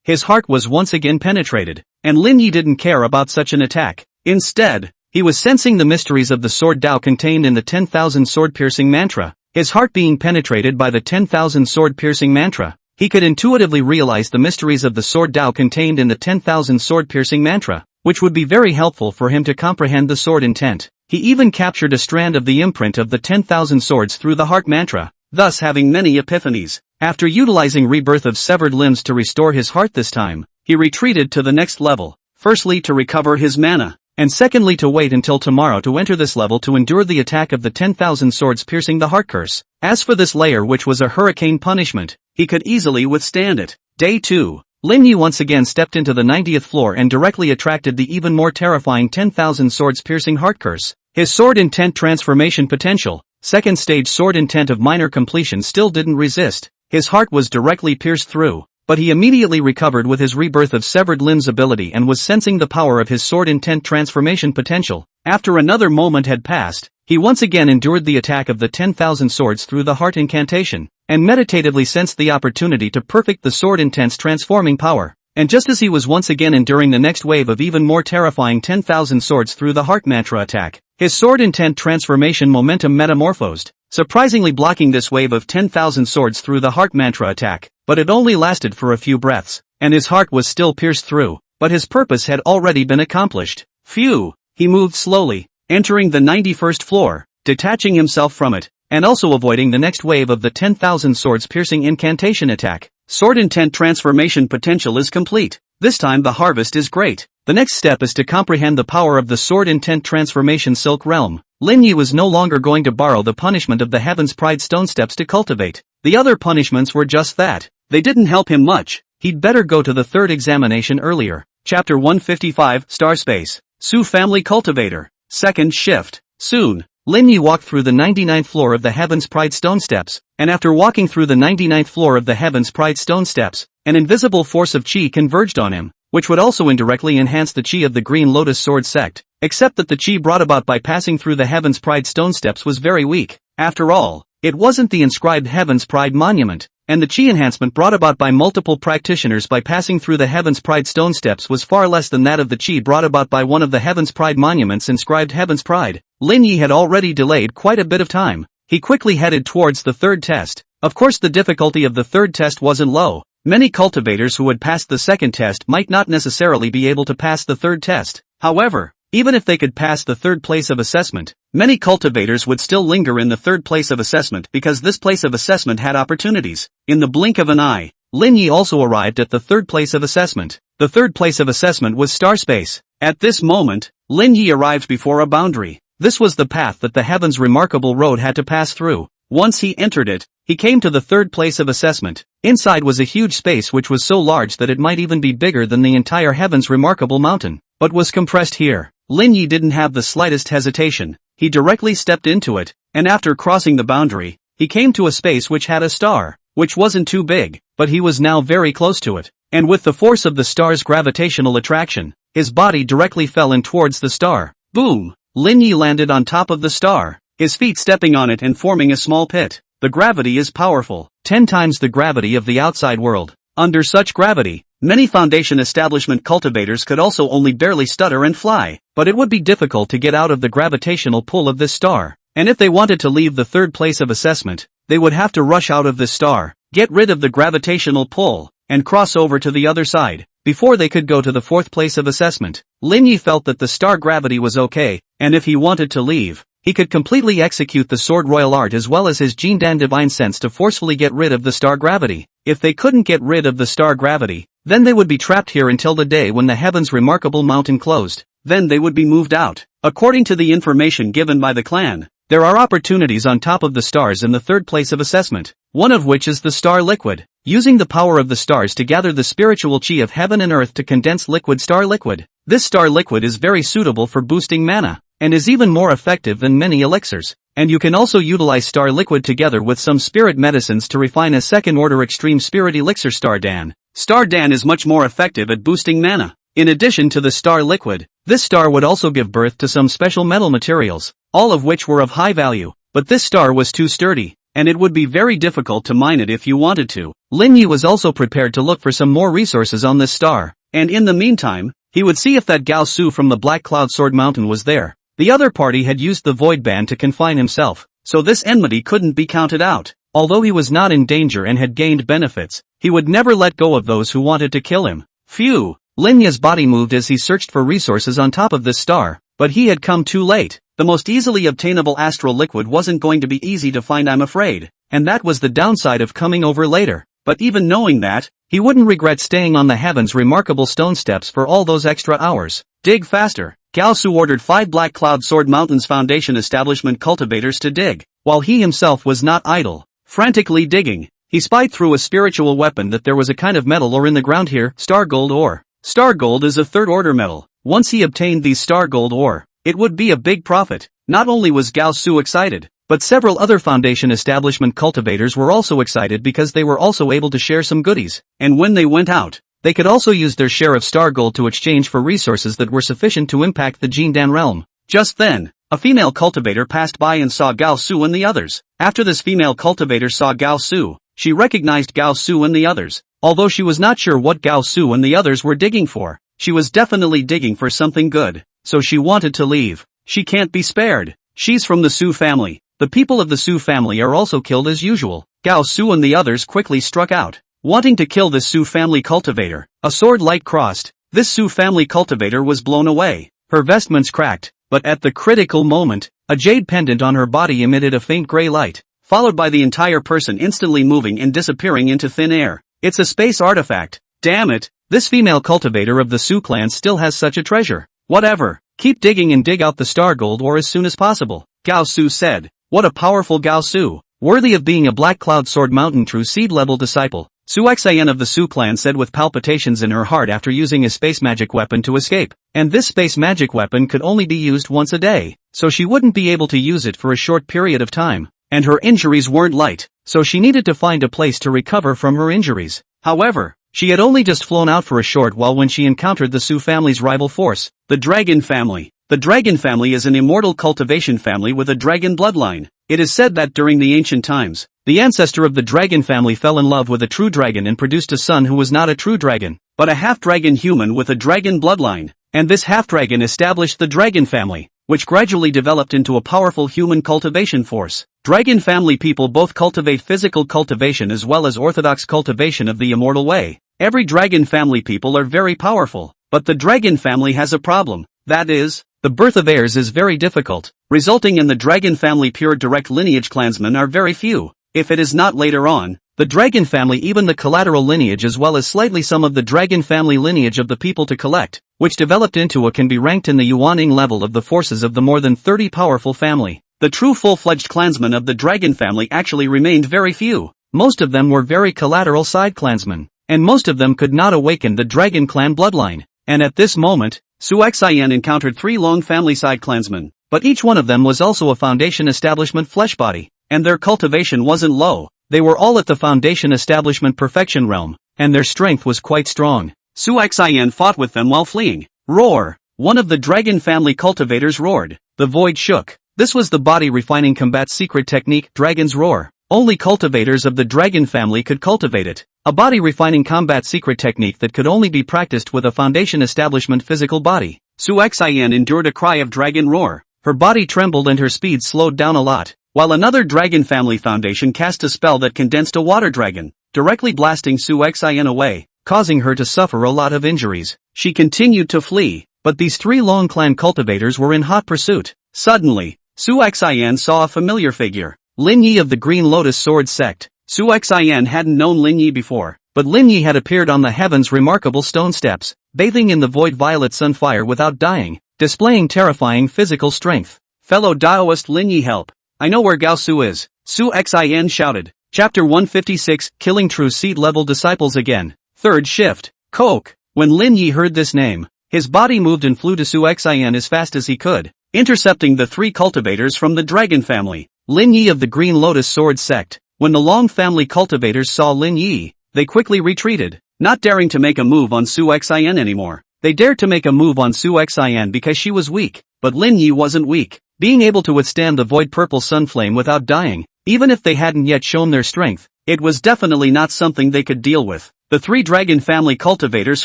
his heart was once again penetrated, and Lin Yi didn't care about such an attack. Instead, he was sensing the mysteries of the sword Tao contained in the 10,000 sword-piercing mantra. His heart being penetrated by the 10,000 sword-piercing mantra, he could intuitively realize the mysteries of the sword Tao contained in the 10,000 sword-piercing mantra, which would be very helpful for him to comprehend the sword intent. He even captured a strand of the imprint of the 10,000 swords through the heart mantra, thus having many epiphanies. After utilizing rebirth of severed limbs to restore his heart this time, he retreated to the next level, firstly to recover his mana, and secondly to wait until tomorrow to enter this level to endure the attack of the 10,000 swords piercing the heart curse. As for this layer, which was a hurricane punishment, he could easily withstand it. Day 2. Lin Yi once again stepped into the 90th floor and directly attracted the even more terrifying 10,000 swords piercing heart curse. His sword intent transformation potential, second stage sword intent of minor completion, still didn't resist. His heart was directly pierced through, but he immediately recovered with his rebirth of severed limbs ability and was sensing the power of his sword intent transformation potential. After another moment had passed, he once again endured the attack of the 10,000 swords through the heart incantation, and meditatively sensed the opportunity to perfect the sword intent's transforming power. And just as he was once again enduring the next wave of even more terrifying 10,000 swords through the heart mantra attack, his sword intent transformation momentum metamorphosed, surprisingly blocking this wave of 10,000 swords through the heart mantra attack, but it only lasted for a few breaths, and his heart was still pierced through, but his purpose had already been accomplished. Phew! He moved slowly, entering the 91st floor, detaching himself from it, and also avoiding the next wave of the 10,000 swords piercing incantation attack. Sword intent transformation potential is complete. This time the harvest is great. The next step is to comprehend the power of the sword intent transformation silk realm. Lin Yi was no longer going to borrow the punishment of the Heaven's Pride stone steps to cultivate. The other punishments were just that. They didn't help him much. He'd better go to the third examination earlier. Chapter 155, Star Space. Su Family Cultivator. Second shift. Soon, Lin Yi walked through the 99th floor of the Heaven's Pride stone steps, and after walking through the 99th floor of the Heaven's Pride stone steps, an invisible force of chi converged on him, which would also indirectly enhance the chi of the Green Lotus Sword sect, except that the chi brought about by passing through the Heaven's Pride stone steps was very weak. After all, it wasn't the inscribed Heaven's Pride monument, and the chi enhancement brought about by multiple practitioners by passing through the Heaven's Pride stone steps was far less than that of the chi brought about by one of the Heaven's Pride monuments inscribed Heaven's Pride. Lin Yi had already delayed quite a bit of time. He quickly headed towards the third test. Of course, the difficulty of the third test wasn't low. Many cultivators who had passed the second test might not necessarily be able to pass the third test. However, even if they could pass the third place of assessment, many cultivators would still linger in the third place of assessment because this place of assessment had opportunities. In the blink of an eye, Lin Yi also arrived at the third place of assessment. The third place of assessment was Star Space. At this moment, Lin Yi arrived before a boundary. This was the path that the Heaven's Remarkable Road had to pass through. Once he entered it, he came to the third place of assessment. Inside was a huge space which was so large that it might even be bigger than the entire Heaven's Remarkable Mountain, but was compressed here. Lin Yi didn't have the slightest hesitation. He directly stepped into it, and after crossing the boundary, he came to a space which had a star, which wasn't too big, but he was now very close to it, and with the force of the star's gravitational attraction, his body directly fell in towards the star. Boom! Lin Yi landed on top of the star, his feet stepping on it and forming a small pit. The gravity is powerful, 10 times the gravity of the outside world. Under such gravity, many foundation establishment cultivators could also only barely stutter and fly, but it would be difficult to get out of the gravitational pull of this star. And if they wanted to leave the third place of assessment, they would have to rush out of this star, get rid of the gravitational pull, and cross over to the other side, before they could go to the fourth place of assessment. Lin Yi felt that the star gravity was okay, and if he wanted to leave, he could completely execute the Sword Royal Art as well as his Jindan Divine Sense to forcefully get rid of the star gravity. If they couldn't get rid of the star gravity, then they would be trapped here until the day when the Heaven's Remarkable Mountain closed. Then they would be moved out. According to the information given by the clan, there are opportunities on top of the stars in the third place of assessment, one of which is the star liquid. Using the power of the stars to gather the spiritual chi of heaven and earth to condense liquid star liquid. This star liquid is very suitable for boosting mana, and is even more effective than many elixirs. And you can also utilize star liquid together with some spirit medicines to refine a second-order extreme spirit elixir Star Dan. Star Dan is much more effective at boosting mana. In addition to the star liquid, this star would also give birth to some special metal materials, all of which were of high value, but this star was too sturdy, and it would be very difficult to mine it if you wanted to. Lin Yi was also prepared to look for some more resources on this star, and in the meantime, he would see if that Gao Su from the Black Cloud Sword Mountain was there. The other party had used the Void Band to confine himself, so this enmity couldn't be counted out. Although he was not in danger and had gained benefits, he would never let go of those who wanted to kill him. Phew! Lin Yi's body moved as he searched for resources on top of this star, but he had come too late. The most easily obtainable astral liquid wasn't going to be easy to find, I'm afraid, and that was the downside of coming over later. But even knowing that, he wouldn't regret staying on the Heaven's Remarkable Stone Steps for all those extra hours. Dig faster. Gao Su ordered 5 Black Cloud Sword Mountain's foundation establishment cultivators to dig, while he himself was not idle. Frantically digging, he spied through a spiritual weapon that there was a kind of metal ore in the ground here, star gold ore. Star gold is a third-order metal. Once he obtained these star gold ore, it would be a big profit. Not only was Gao Su excited, but several other foundation establishment cultivators were also excited because they were also able to share some goodies, and when they went out, they could also use their share of star gold to exchange for resources that were sufficient to impact the Jindan realm. Just then, a female cultivator passed by and saw Gao Su and the others. After this female cultivator saw Gao Su, she recognized Gao Su and the others. Although she was not sure what Gao Su and the others were digging for, she was definitely digging for something good, so she wanted to leave. She can't be spared. She's from the Su family. The people of the Su family are also killed as usual. Gao Su and the others quickly struck out, wanting to kill this Su family cultivator. A sword light crossed. This Su family cultivator was blown away. Her vestments cracked, but at the critical moment, a jade pendant on her body emitted a faint gray light, followed by the entire person instantly moving and disappearing into thin air. It's a space artifact. Damn it, this female cultivator of the Su clan still has such a treasure. Whatever, keep digging and dig out the star gold ore as soon as possible, Gao Su said. What a powerful Gao Su, worthy of being a Black Cloud Sword Mountain true seed-level disciple, Su Xian of the Su clan said with palpitations in her heart after using a space magic weapon to escape. And this space magic weapon could only be used once a day, so she wouldn't be able to use it for a short period of time. And her injuries weren't light, so she needed to find a place to recover from her injuries. However, she had only just flown out for a short while when she encountered the Su family's rival force, the Dragon family. The Dragon family is an immortal cultivation family with a dragon bloodline. It is said that during the ancient times, the ancestor of the Dragon family fell in love with a true dragon and produced a son who was not a true dragon, but a half-dragon human with a dragon bloodline. And this half-dragon established the Dragon family, which gradually developed into a powerful human cultivation force. Dragon family people both cultivate physical cultivation as well as orthodox cultivation of the immortal way. Every Dragon family people are very powerful, but the Dragon family has a problem. That is, the birth of heirs is very difficult, resulting in the Dragon family pure direct lineage clansmen are very few. If it is not later on, the Dragon family even the collateral lineage as well as slightly some of the Dragon family lineage of the people to collect, which developed into a can be ranked in the Yuaning level of the forces of the more than 30 powerful family. The true full-fledged clansmen of the Dragon family actually remained very few. Most of them were very collateral side clansmen, and most of them could not awaken the Dragon clan bloodline. And at this moment, Su Xian encountered 3 long family side clansmen, but each one of them was also a foundation establishment flesh body, and their cultivation wasn't low. They were all at the foundation establishment perfection realm, and their strength was quite strong. Su Xian fought with them while fleeing. Roar! One of the Dragon family cultivators roared. The void shook. This was the body refining combat secret technique, Dragon's Roar. Only cultivators of the dragon family could cultivate it. A body refining combat secret technique that could only be practiced with a foundation establishment physical body. Su Xian endured a cry of dragon roar. Her body trembled and her speed slowed down a lot, while another dragon family foundation cast a spell that condensed a water dragon, directly blasting Su Xian away, causing her to suffer a lot of injuries. She continued to flee, but these three Long Clan cultivators were in hot pursuit. Suddenly, Su Xian saw a familiar figure. Lin Yi of the Green Lotus Sword Sect. Su Xian hadn't known Lin Yi before, but Lin Yi had appeared on the heaven's remarkable stone steps, bathing in the void violet sunfire without dying, displaying terrifying physical strength. Fellow Daoist Lin Yi, help! I know where Gao Su is, Su Xian shouted. Chapter 156, Killing True Seed Level Disciples Again. Third Shift. Coke. When Lin Yi heard this name, his body moved and flew to Su Xian as fast as he could, intercepting the three cultivators from the dragon family. Lin Yi of the Green Lotus Sword Sect. When the Long family cultivators saw Lin Yi, they quickly retreated, not daring to make a move on Su Xian anymore. They dared to make a move on Su Xian because she was weak, but Lin Yi wasn't weak. Being able to withstand the void purple sun flame without dying, even if they hadn't yet shown their strength, it was definitely not something they could deal with. The three dragon family cultivators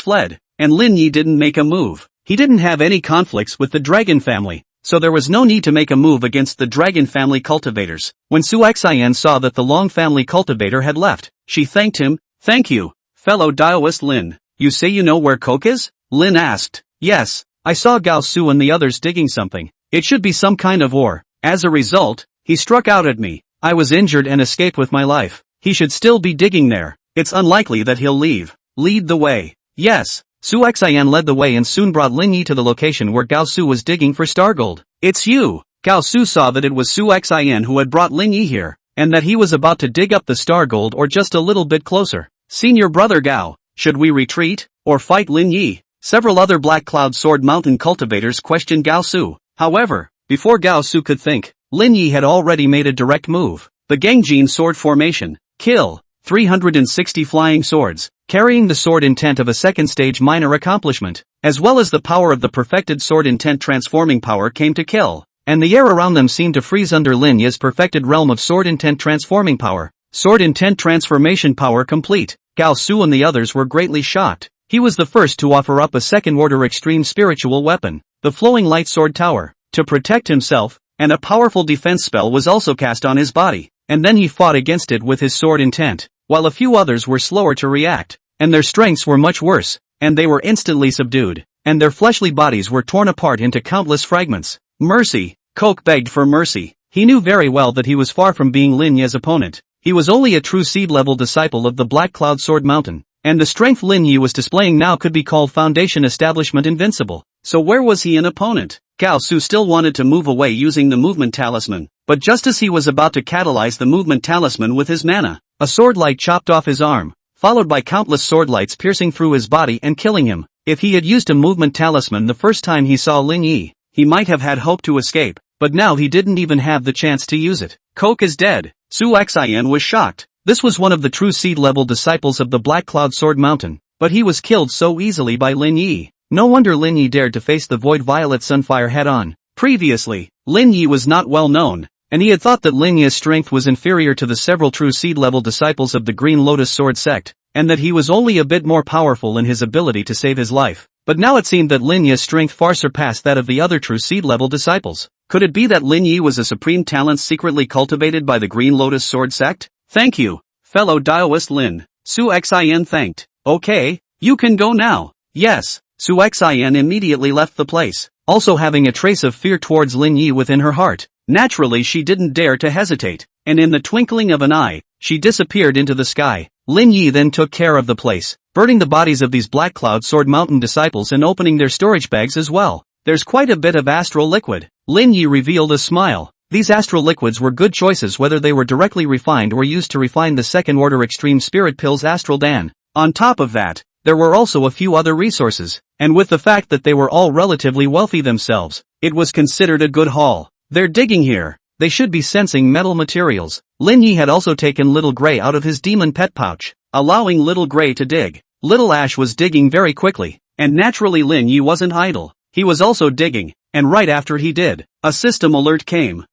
fled, and Lin Yi didn't make a move. He didn't have any conflicts with the dragon family, so there was no need to make a move against the dragon family cultivators. When Su Xian saw that the Long family cultivator had left, she thanked him. Thank you, fellow Daoist Lin. You say you know where Coke is? Lin asked. Yes, I saw Gao Su and the others digging something. It should be some kind of ore. As a result, he struck out at me. I was injured and escaped with my life. He should still be digging there. It's unlikely that he'll leave. Lead the way. Yes. Su Xian led the way and soon brought Lin Yi to the location where Gao Su was digging for star gold. It's you! Gao Su saw that it was Su Xian who had brought Lin Yi here, and that he was about to dig up the star gold or just a little bit closer. Senior brother Gao, should we retreat, or fight Lin Yi? Several other Black Cloud Sword Mountain cultivators questioned Gao Su. However, before Gao Su could think, Lin Yi had already made a direct move. The Gangjin Sword Formation. Kill. 360 flying swords, carrying the sword intent of a second stage minor accomplishment, as well as the power of the perfected sword intent transforming power came to kill, and the air around them seemed to freeze under Lin Yi's perfected realm of sword intent transforming power. Sword intent transformation power complete. Gao Su and the others were greatly shocked. He was the first to offer up a second-order extreme spiritual weapon, the flowing light sword tower, to protect himself, and a powerful defense spell was also cast on his body, and then he fought against it with his sword intent. While a few others were slower to react, and their strengths were much worse, and they were instantly subdued, and their fleshly bodies were torn apart into countless fragments. Mercy! Coke begged for mercy. He knew very well that he was far from being Lin Yi's opponent. He was only a true seed-level disciple of the Black Cloud Sword Mountain, and the strength Lin Yi was displaying now could be called Foundation Establishment Invincible. So where was he an opponent? Gao Su still wanted to move away using the movement talisman, but just as he was about to catalyze the movement talisman with his mana, a sword light chopped off his arm, followed by countless sword lights piercing through his body and killing him. If he had used a movement talisman the first time he saw Lin Yi, he might have had hope to escape, but now he didn't even have the chance to use it. Coke is dead. Su Xian was shocked. This was one of the true seed-level disciples of the Black Cloud Sword Mountain, but he was killed so easily by Lin Yi. No wonder Lin Yi dared to face the Void Violet Sunfire head-on. Previously, Lin Yi was not well known, and he had thought that Lin Yi's strength was inferior to the several true seed-level disciples of the Green Lotus Sword Sect, and that he was only a bit more powerful in his ability to save his life. But now it seemed that Lin Yi's strength far surpassed that of the other true seed-level disciples. Could it be that Lin Yi was a supreme talent secretly cultivated by the Green Lotus Sword Sect? Thank you, fellow Daoist Lin. Su Xian thanked. Okay, you can go now. Yes. Su Xian immediately left the place, also having a trace of fear towards Lin Yi within her heart. Naturally she didn't dare to hesitate, and in the twinkling of an eye, she disappeared into the sky. Lin Yi then took care of the place, burning the bodies of these Black Cloud Sword Mountain disciples and opening their storage bags as well. There's quite a bit of astral liquid. Lin Yi revealed a smile. These astral liquids were good choices whether they were directly refined or used to refine the second-order extreme spirit pills Astral Dan. On top of that, there were also a few other resources, and with the fact that they were all relatively wealthy themselves, it was considered a good haul. They're digging here. They should be sensing metal materials. Lin Yi had also taken Little Gray out of his demon pet pouch, allowing Little Gray to dig. Little Ash was digging very quickly, and naturally Lin Yi wasn't idle. He was also digging, and right after he did, a system alert came.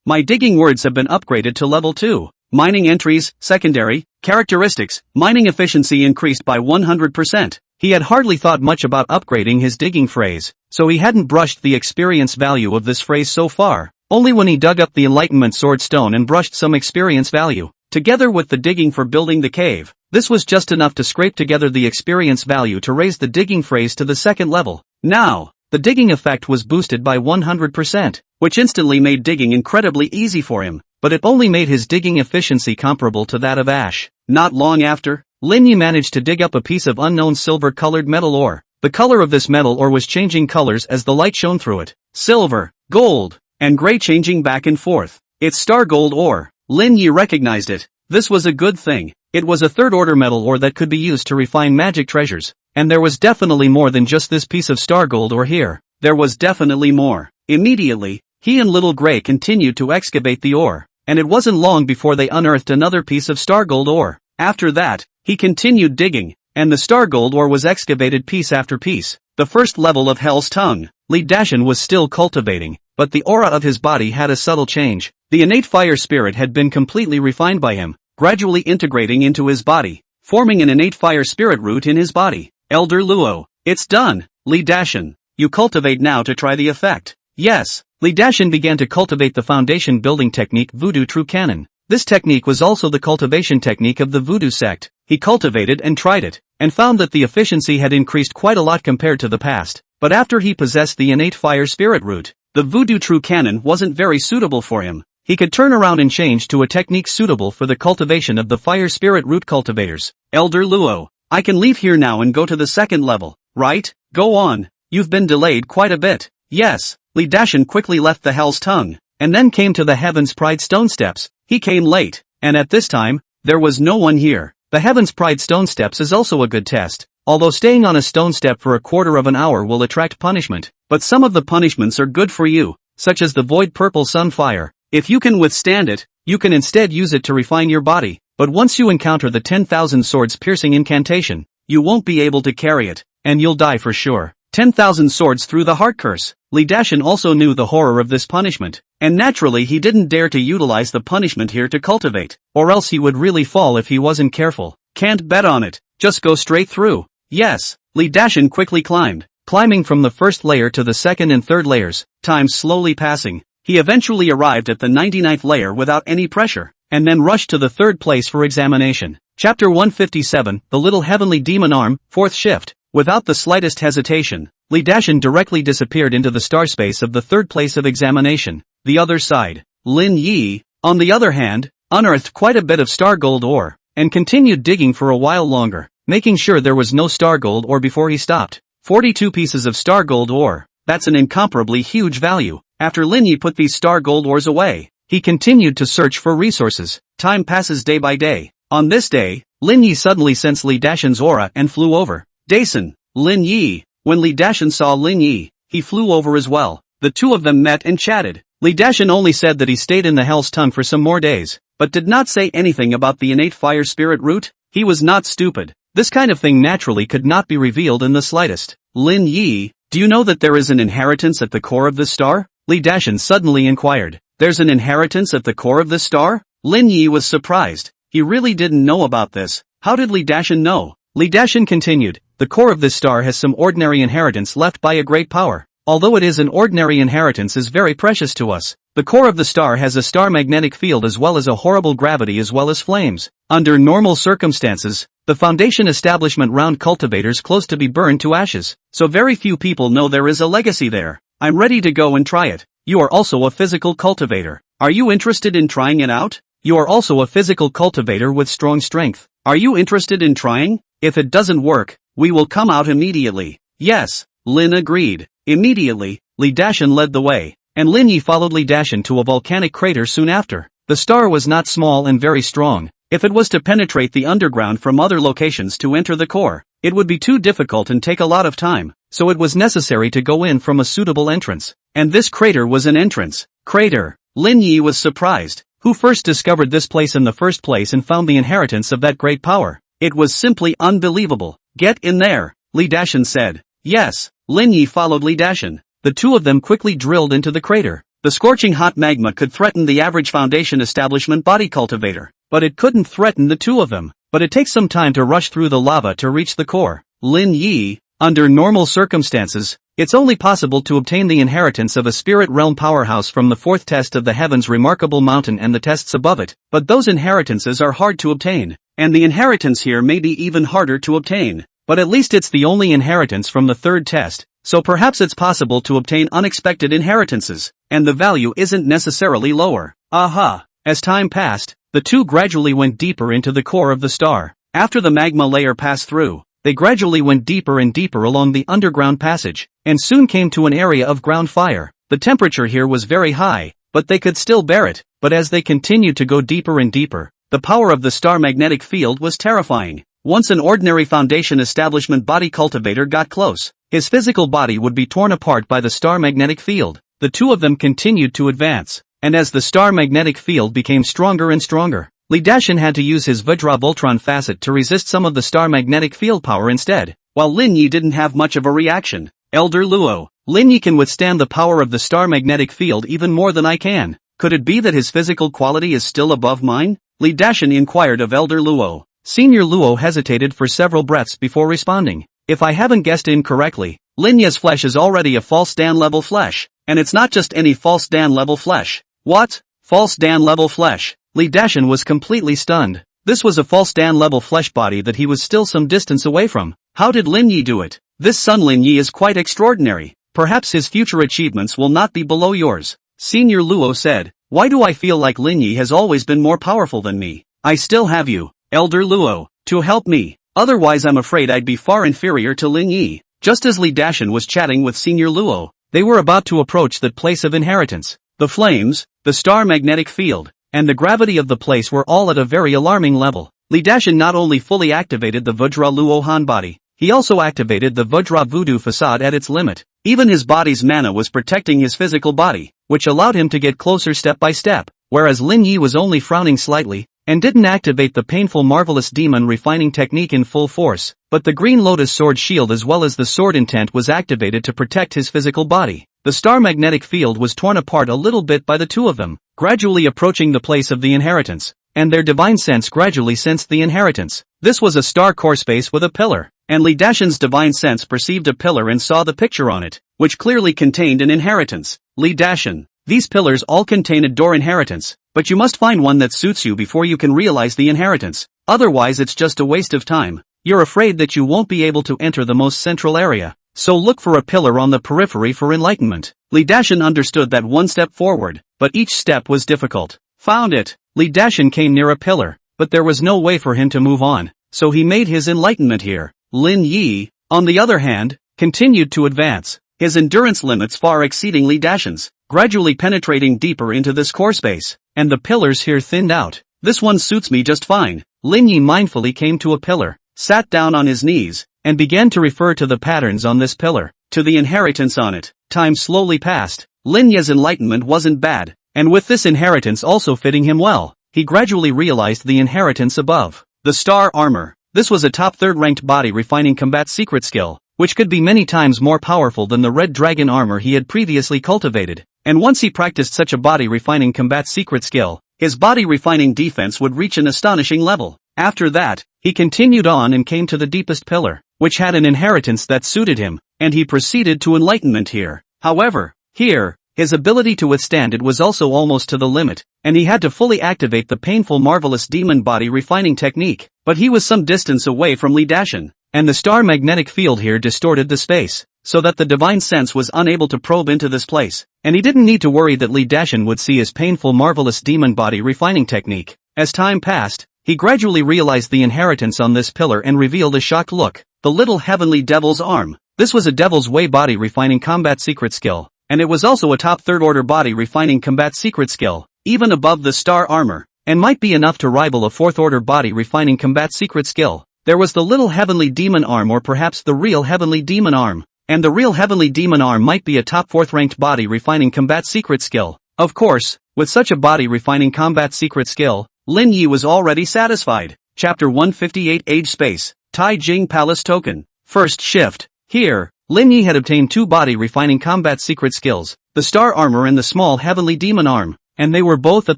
My digging words have been upgraded to level 2. Mining entries, secondary, characteristics, mining efficiency increased by 100%. He had hardly thought much about upgrading his digging phrase, so he hadn't brushed the experience value of this phrase so far. Only when he dug up the Enlightenment Sword Stone and brushed some experience value, together with the digging for building the cave, this was just enough to scrape together the experience value to raise the digging phrase to the second level. Now, the digging effect was boosted by 100%, which instantly made digging incredibly easy for him, but it only made his digging efficiency comparable to that of Ash. Not long after, Lin Yi managed to dig up a piece of unknown silver-colored metal ore. The color of this metal ore was changing colors as the light shone through it. Silver, gold, and gray changing back and forth. It's star gold ore. Lin Yi recognized it. This was a good thing. It was a third-order metal ore that could be used to refine magic treasures. And there was definitely more than just this piece of star gold ore here. There was definitely more. Immediately, he and Little Gray continued to excavate the ore, and it wasn't long before they unearthed another piece of star gold ore. After that, he continued digging, and the star gold ore was excavated piece after piece. The first level of Hell's Tongue, Li Dashin was still cultivating, but the aura of his body had a subtle change. The innate fire spirit had been completely refined by him, gradually integrating into his body, forming an innate fire spirit root in his body. Elder Luo, it's done, Li Dashin. You cultivate now to try the effect. Yes, Li Dashin began to cultivate the foundation building technique Voodoo True Canon. This technique was also the cultivation technique of the Voodoo sect. He cultivated and tried it, and found that the efficiency had increased quite a lot compared to the past. But after he possessed the innate fire spirit root, the Voodoo True Canon wasn't very suitable for him. He could turn around and change to a technique suitable for the cultivation of the fire spirit root cultivators. Elder Luo, I can leave here now and go to the second level, right? Go on. You've been delayed quite a bit. Yes, Li Dashin quickly left the Hell's Tongue, and then came to the Heaven's Pride Stone Steps. He came late, and at this time, there was no one here. The Heaven's Pride Stone Steps is also a good test, although staying on a stone step for a quarter of an hour will attract punishment, but some of the punishments are good for you, such as the Void Purple Sun Fire. If you can withstand it, you can instead use it to refine your body, but once you encounter the 10,000 swords piercing incantation, you won't be able to carry it, and you'll die for sure. 10,000 swords through the heart curse. Li Dashin also knew the horror of this punishment, and naturally he didn't dare to utilize the punishment here to cultivate, or else he would really fall if he wasn't careful. Can't bet on it, just go straight through. Yes, Li Dashin quickly climbed, climbing from the first layer to the second and third layers, time slowly passing. He eventually arrived at the 99th layer without any pressure, and then rushed to the third place for examination. Chapter 157, The Little Heavenly Demon Arm, Fourth Shift. Without the slightest hesitation, Li Dashin directly disappeared into the star space of the third place of examination. The other side. Lin Yi, on the other hand, unearthed quite a bit of star gold ore, and continued digging for a while longer, making sure there was no star gold ore before he stopped. 42 pieces of star gold ore. That's an incomparably huge value. After Lin Yi put these star gold ores away, he continued to search for resources. Time passes day by day. On this day, Lin Yi suddenly sensed Li Dashin's aura and flew over. Dason, Lin Yi. When Li Dashin saw Lin Yi, he flew over as well. The two of them met and chatted. Li Dashin only said that he stayed in the Hell's Tongue for some more days, but did not say anything about the innate fire spirit root. He was not stupid. This kind of thing naturally could not be revealed in the slightest. Lin Yi, do you know that there is an inheritance at the core of this star? Li Dashin suddenly inquired. There's an inheritance at the core of this star? Lin Yi was surprised. He really didn't know about this. How did Li Dashin know? Li Dashin continued. The core of this star has some ordinary inheritance left by a great power. Although it is an ordinary inheritance is very precious to us. The core of the star has a star magnetic field as well as a horrible gravity as well as flames. Under normal circumstances, the foundation establishment round cultivators close to be burned to ashes, so very few people know there is a legacy there. I'm ready to go and try it. You are also a physical cultivator. Are you interested in trying it out? You are also a physical cultivator with strong strength. Are you interested in trying? If it doesn't work, we will come out immediately. Yes, Lin agreed. Immediately, Li Dashin led the way, and Lin Yi followed Li Dashin to a volcanic crater soon after. The star was not small and very strong. If it was to penetrate the underground from other locations to enter the core, it would be too difficult and take a lot of time, so it was necessary to go in from a suitable entrance. And this crater was an entrance. Crater. Lin Yi was surprised. Who first discovered this place in the first place and found the inheritance of that great power? It was simply unbelievable. Get in there, Li Dashin said. Yes, Lin Yi followed Li Dashin. the two of them quickly drilled into the crater. The scorching hot magma could threaten the average Foundation establishment body cultivator, but it couldn't threaten the two of them. But it takes some time to rush through the lava to reach the core. Lin Yi, under normal circumstances, it's only possible to obtain the inheritance of a spirit realm powerhouse from the fourth test of the heavens remarkable mountain and the tests above it, but those inheritances are hard to obtain, and the inheritance here may be even harder to obtain, but at least it's the only inheritance from the third test, so perhaps it's possible to obtain unexpected inheritances, and the value isn't necessarily lower. Aha! As time passed, the two gradually went deeper into the core of the star. After the magma layer passed through, they gradually went deeper and deeper along the underground passage, and soon came to an area of ground fire. The temperature here was very high, but they could still bear it, but as they continued to go deeper and deeper, the power of the star magnetic field was terrifying. Once an ordinary Foundation establishment body cultivator got close, his physical body would be torn apart by the star magnetic field. The two of them continued to advance, and as the star magnetic field became stronger and stronger, Li Dashin had to use his Vajra Voltron facet to resist some of the star magnetic field power instead, while Lin Yi didn't have much of a reaction. Elder Luo, Lin Yi can withstand the power of the star magnetic field even more than I can. Could it be that his physical quality is still above mine? Li Dashin inquired of Elder Luo. Senior Luo hesitated for several breaths before responding. If I haven't guessed incorrectly, Lin Yi's flesh is already a false Dan level flesh, and it's not just any false Dan level flesh. What? False Dan level flesh? Li Dashin was completely stunned. This was a false Dan level flesh body that he was still some distance away from. How did Lin Yi do it? This son Lin Yi is quite extraordinary. Perhaps his future achievements will not be below yours. Senior Luo said. Why do I feel like Lin Yi has always been more powerful than me? I still have you, Elder Luo, to help me. Otherwise I'm afraid I'd be far inferior to Lin Yi. Just as Li Dashin was chatting with Senior Luo, they were about to approach that place of inheritance. The flames, the star magnetic field, and the gravity of the place were all at a very alarming level. Li Dashin not only fully activated the Vajra Luo Han body, he also activated the Vajra Voodoo facade at its limit. Even his body's mana was protecting his physical body, which allowed him to get closer step by step, whereas Lin Yi was only frowning slightly, and didn't activate the painful marvelous demon refining technique in full force, but the green lotus sword shield as well as the sword intent was activated to protect his physical body. The star magnetic field was torn apart a little bit by the two of them, gradually approaching the place of the inheritance, and their divine sense gradually sensed the inheritance. This was a star core space with a pillar, and Li Dashin's divine sense perceived a pillar and saw the picture on it, which clearly contained an inheritance. Li Dashin, these pillars all contain a door inheritance, but you must find one that suits you before you can realize the inheritance, otherwise it's just a waste of time. You're afraid that you won't be able to enter the most central area, so look for a pillar on the periphery for enlightenment. Li Dashin understood that one step forward, but each step was difficult. Found it. Li Dashin came near a pillar, but there was no way for him to move on, so he made his enlightenment here. Lin Yi, on the other hand, continued to advance, his endurance limits far exceeding Li Dashin's, gradually penetrating deeper into this core space, and the pillars here thinned out. This one suits me just fine. Lin Yi mindfully came to a pillar, sat down on his knees, and began to refer to the patterns on this pillar, to the inheritance on it. Time slowly passed. Lin Yi's enlightenment wasn't bad, and with this inheritance also fitting him well, he gradually realized the inheritance above. The star armor. This was a top third ranked body refining combat secret skill, which could be many times more powerful than the red dragon armor he had previously cultivated, and once he practiced such a body refining combat secret skill, his body refining defense would reach an astonishing level. After that, he continued on and came to the deepest pillar, which had an inheritance that suited him, and he proceeded to enlightenment here. However, here, his ability to withstand it was also almost to the limit, and he had to fully activate the painful marvelous demon body refining technique, but he was some distance away from Li Dashin, and the star magnetic field here distorted the space, so that the divine sense was unable to probe into this place, and he didn't need to worry that Li Dashin would see his painful marvelous demon body refining technique. As time passed, he gradually realized the inheritance on this pillar and revealed a shocked look. The little heavenly devil's arm. This was a devil's way body refining combat secret skill, and it was also a top third order body refining combat secret skill, even above the star armor, and might be enough to rival a fourth order body refining combat secret skill. There was the little heavenly demon arm, or perhaps the real heavenly demon arm, and the real heavenly demon arm might be a top fourth ranked body refining combat secret skill. Of course, with such a body refining combat secret skill, Lin Yi was already satisfied. Chapter 158 Age Space, Tai Jing Palace Token. First shift. Here, Lin Yi had obtained 2 body-refining combat secret skills, the star armor and the small heavenly demon arm, and they were both at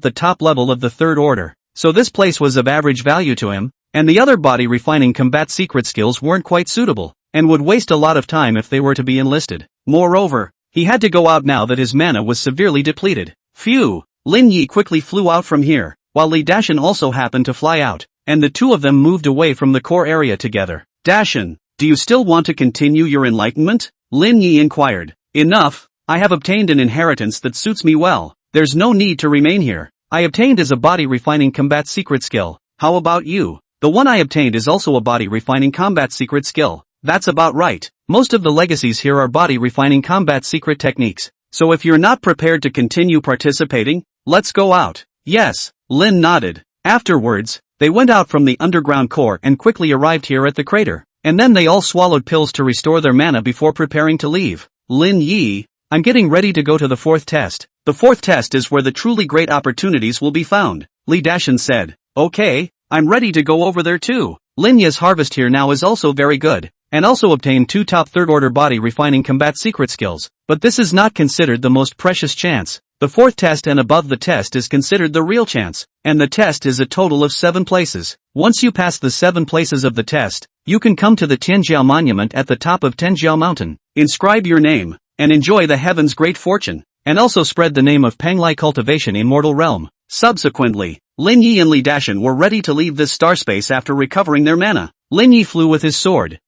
the top level of the 3rd order, so this place was of average value to him, and the other body-refining combat secret skills weren't quite suitable, and would waste a lot of time if they were to be enlisted. Moreover, he had to go out now that his mana was severely depleted. Phew! Lin Yi quickly flew out from here, while Li Dashan also happened to fly out, and the two of them moved away from the core area together. Dashan, do you still want to continue your enlightenment? Lin Yi inquired. Enough, I have obtained an inheritance that suits me well, there's no need to remain here. I obtained as a body-refining combat secret skill, how about you? The one I obtained is also a body-refining combat secret skill. That's about right. Most of the legacies here are body-refining combat secret techniques, so if you're not prepared to continue participating, let's go out. Yes, Lin nodded. Afterwards, they went out from the underground core and quickly arrived here at the crater, and then they all swallowed pills to restore their mana before preparing to leave. Lin Yi, I'm getting ready to go to the 4th test. The 4th test is where the truly great opportunities will be found, Li Dashan said. Okay, I'm ready to go over there too. Lin Yi's harvest here now is also very good, and also obtained 2 top 3rd order body refining combat secret skills, but this is not considered the most precious chance. The 4th test and above the test is considered the real chance, and the test is a total of 7 places. Once you pass the 7 places of the test, you can come to the Tianjiao monument at the top of Tianjiao mountain, inscribe your name, and enjoy the heaven's great fortune, and also spread the name of Penglai cultivation in mortal realm. Subsequently, Lin Yi and Li Dashan were ready to leave this star space after recovering their mana. Lin Yi flew with his sword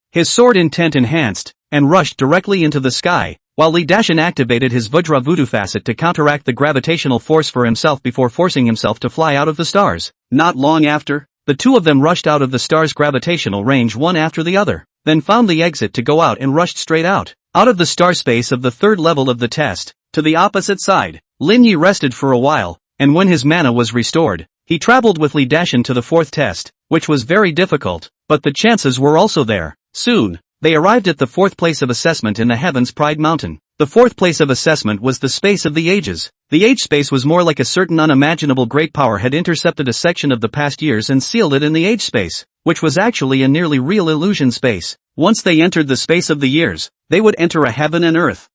intent enhanced, and rushed directly into the sky, while Li Dashan activated his Vajra Voodoo facet to counteract the gravitational force for himself before forcing himself to fly out of the stars. Not long after, the two of them rushed out of the star's gravitational range one after the other, then found the exit to go out and rushed straight out of the star space of the 3rd level of the test, to the opposite side. Lin Yi rested for a while, and when his mana was restored, he traveled with Li Dashan to the 4th test, which was very difficult, but the chances were also there. Soon, they arrived at the 4th place of assessment in the Heaven's Pride Mountain. The 4th place of assessment was the space of the ages. The age space was more like a certain unimaginable great power had intercepted a section of the past years and sealed it in the age space, which was actually a nearly real illusion space. Once they entered the space of the years, they would enter a heaven and earth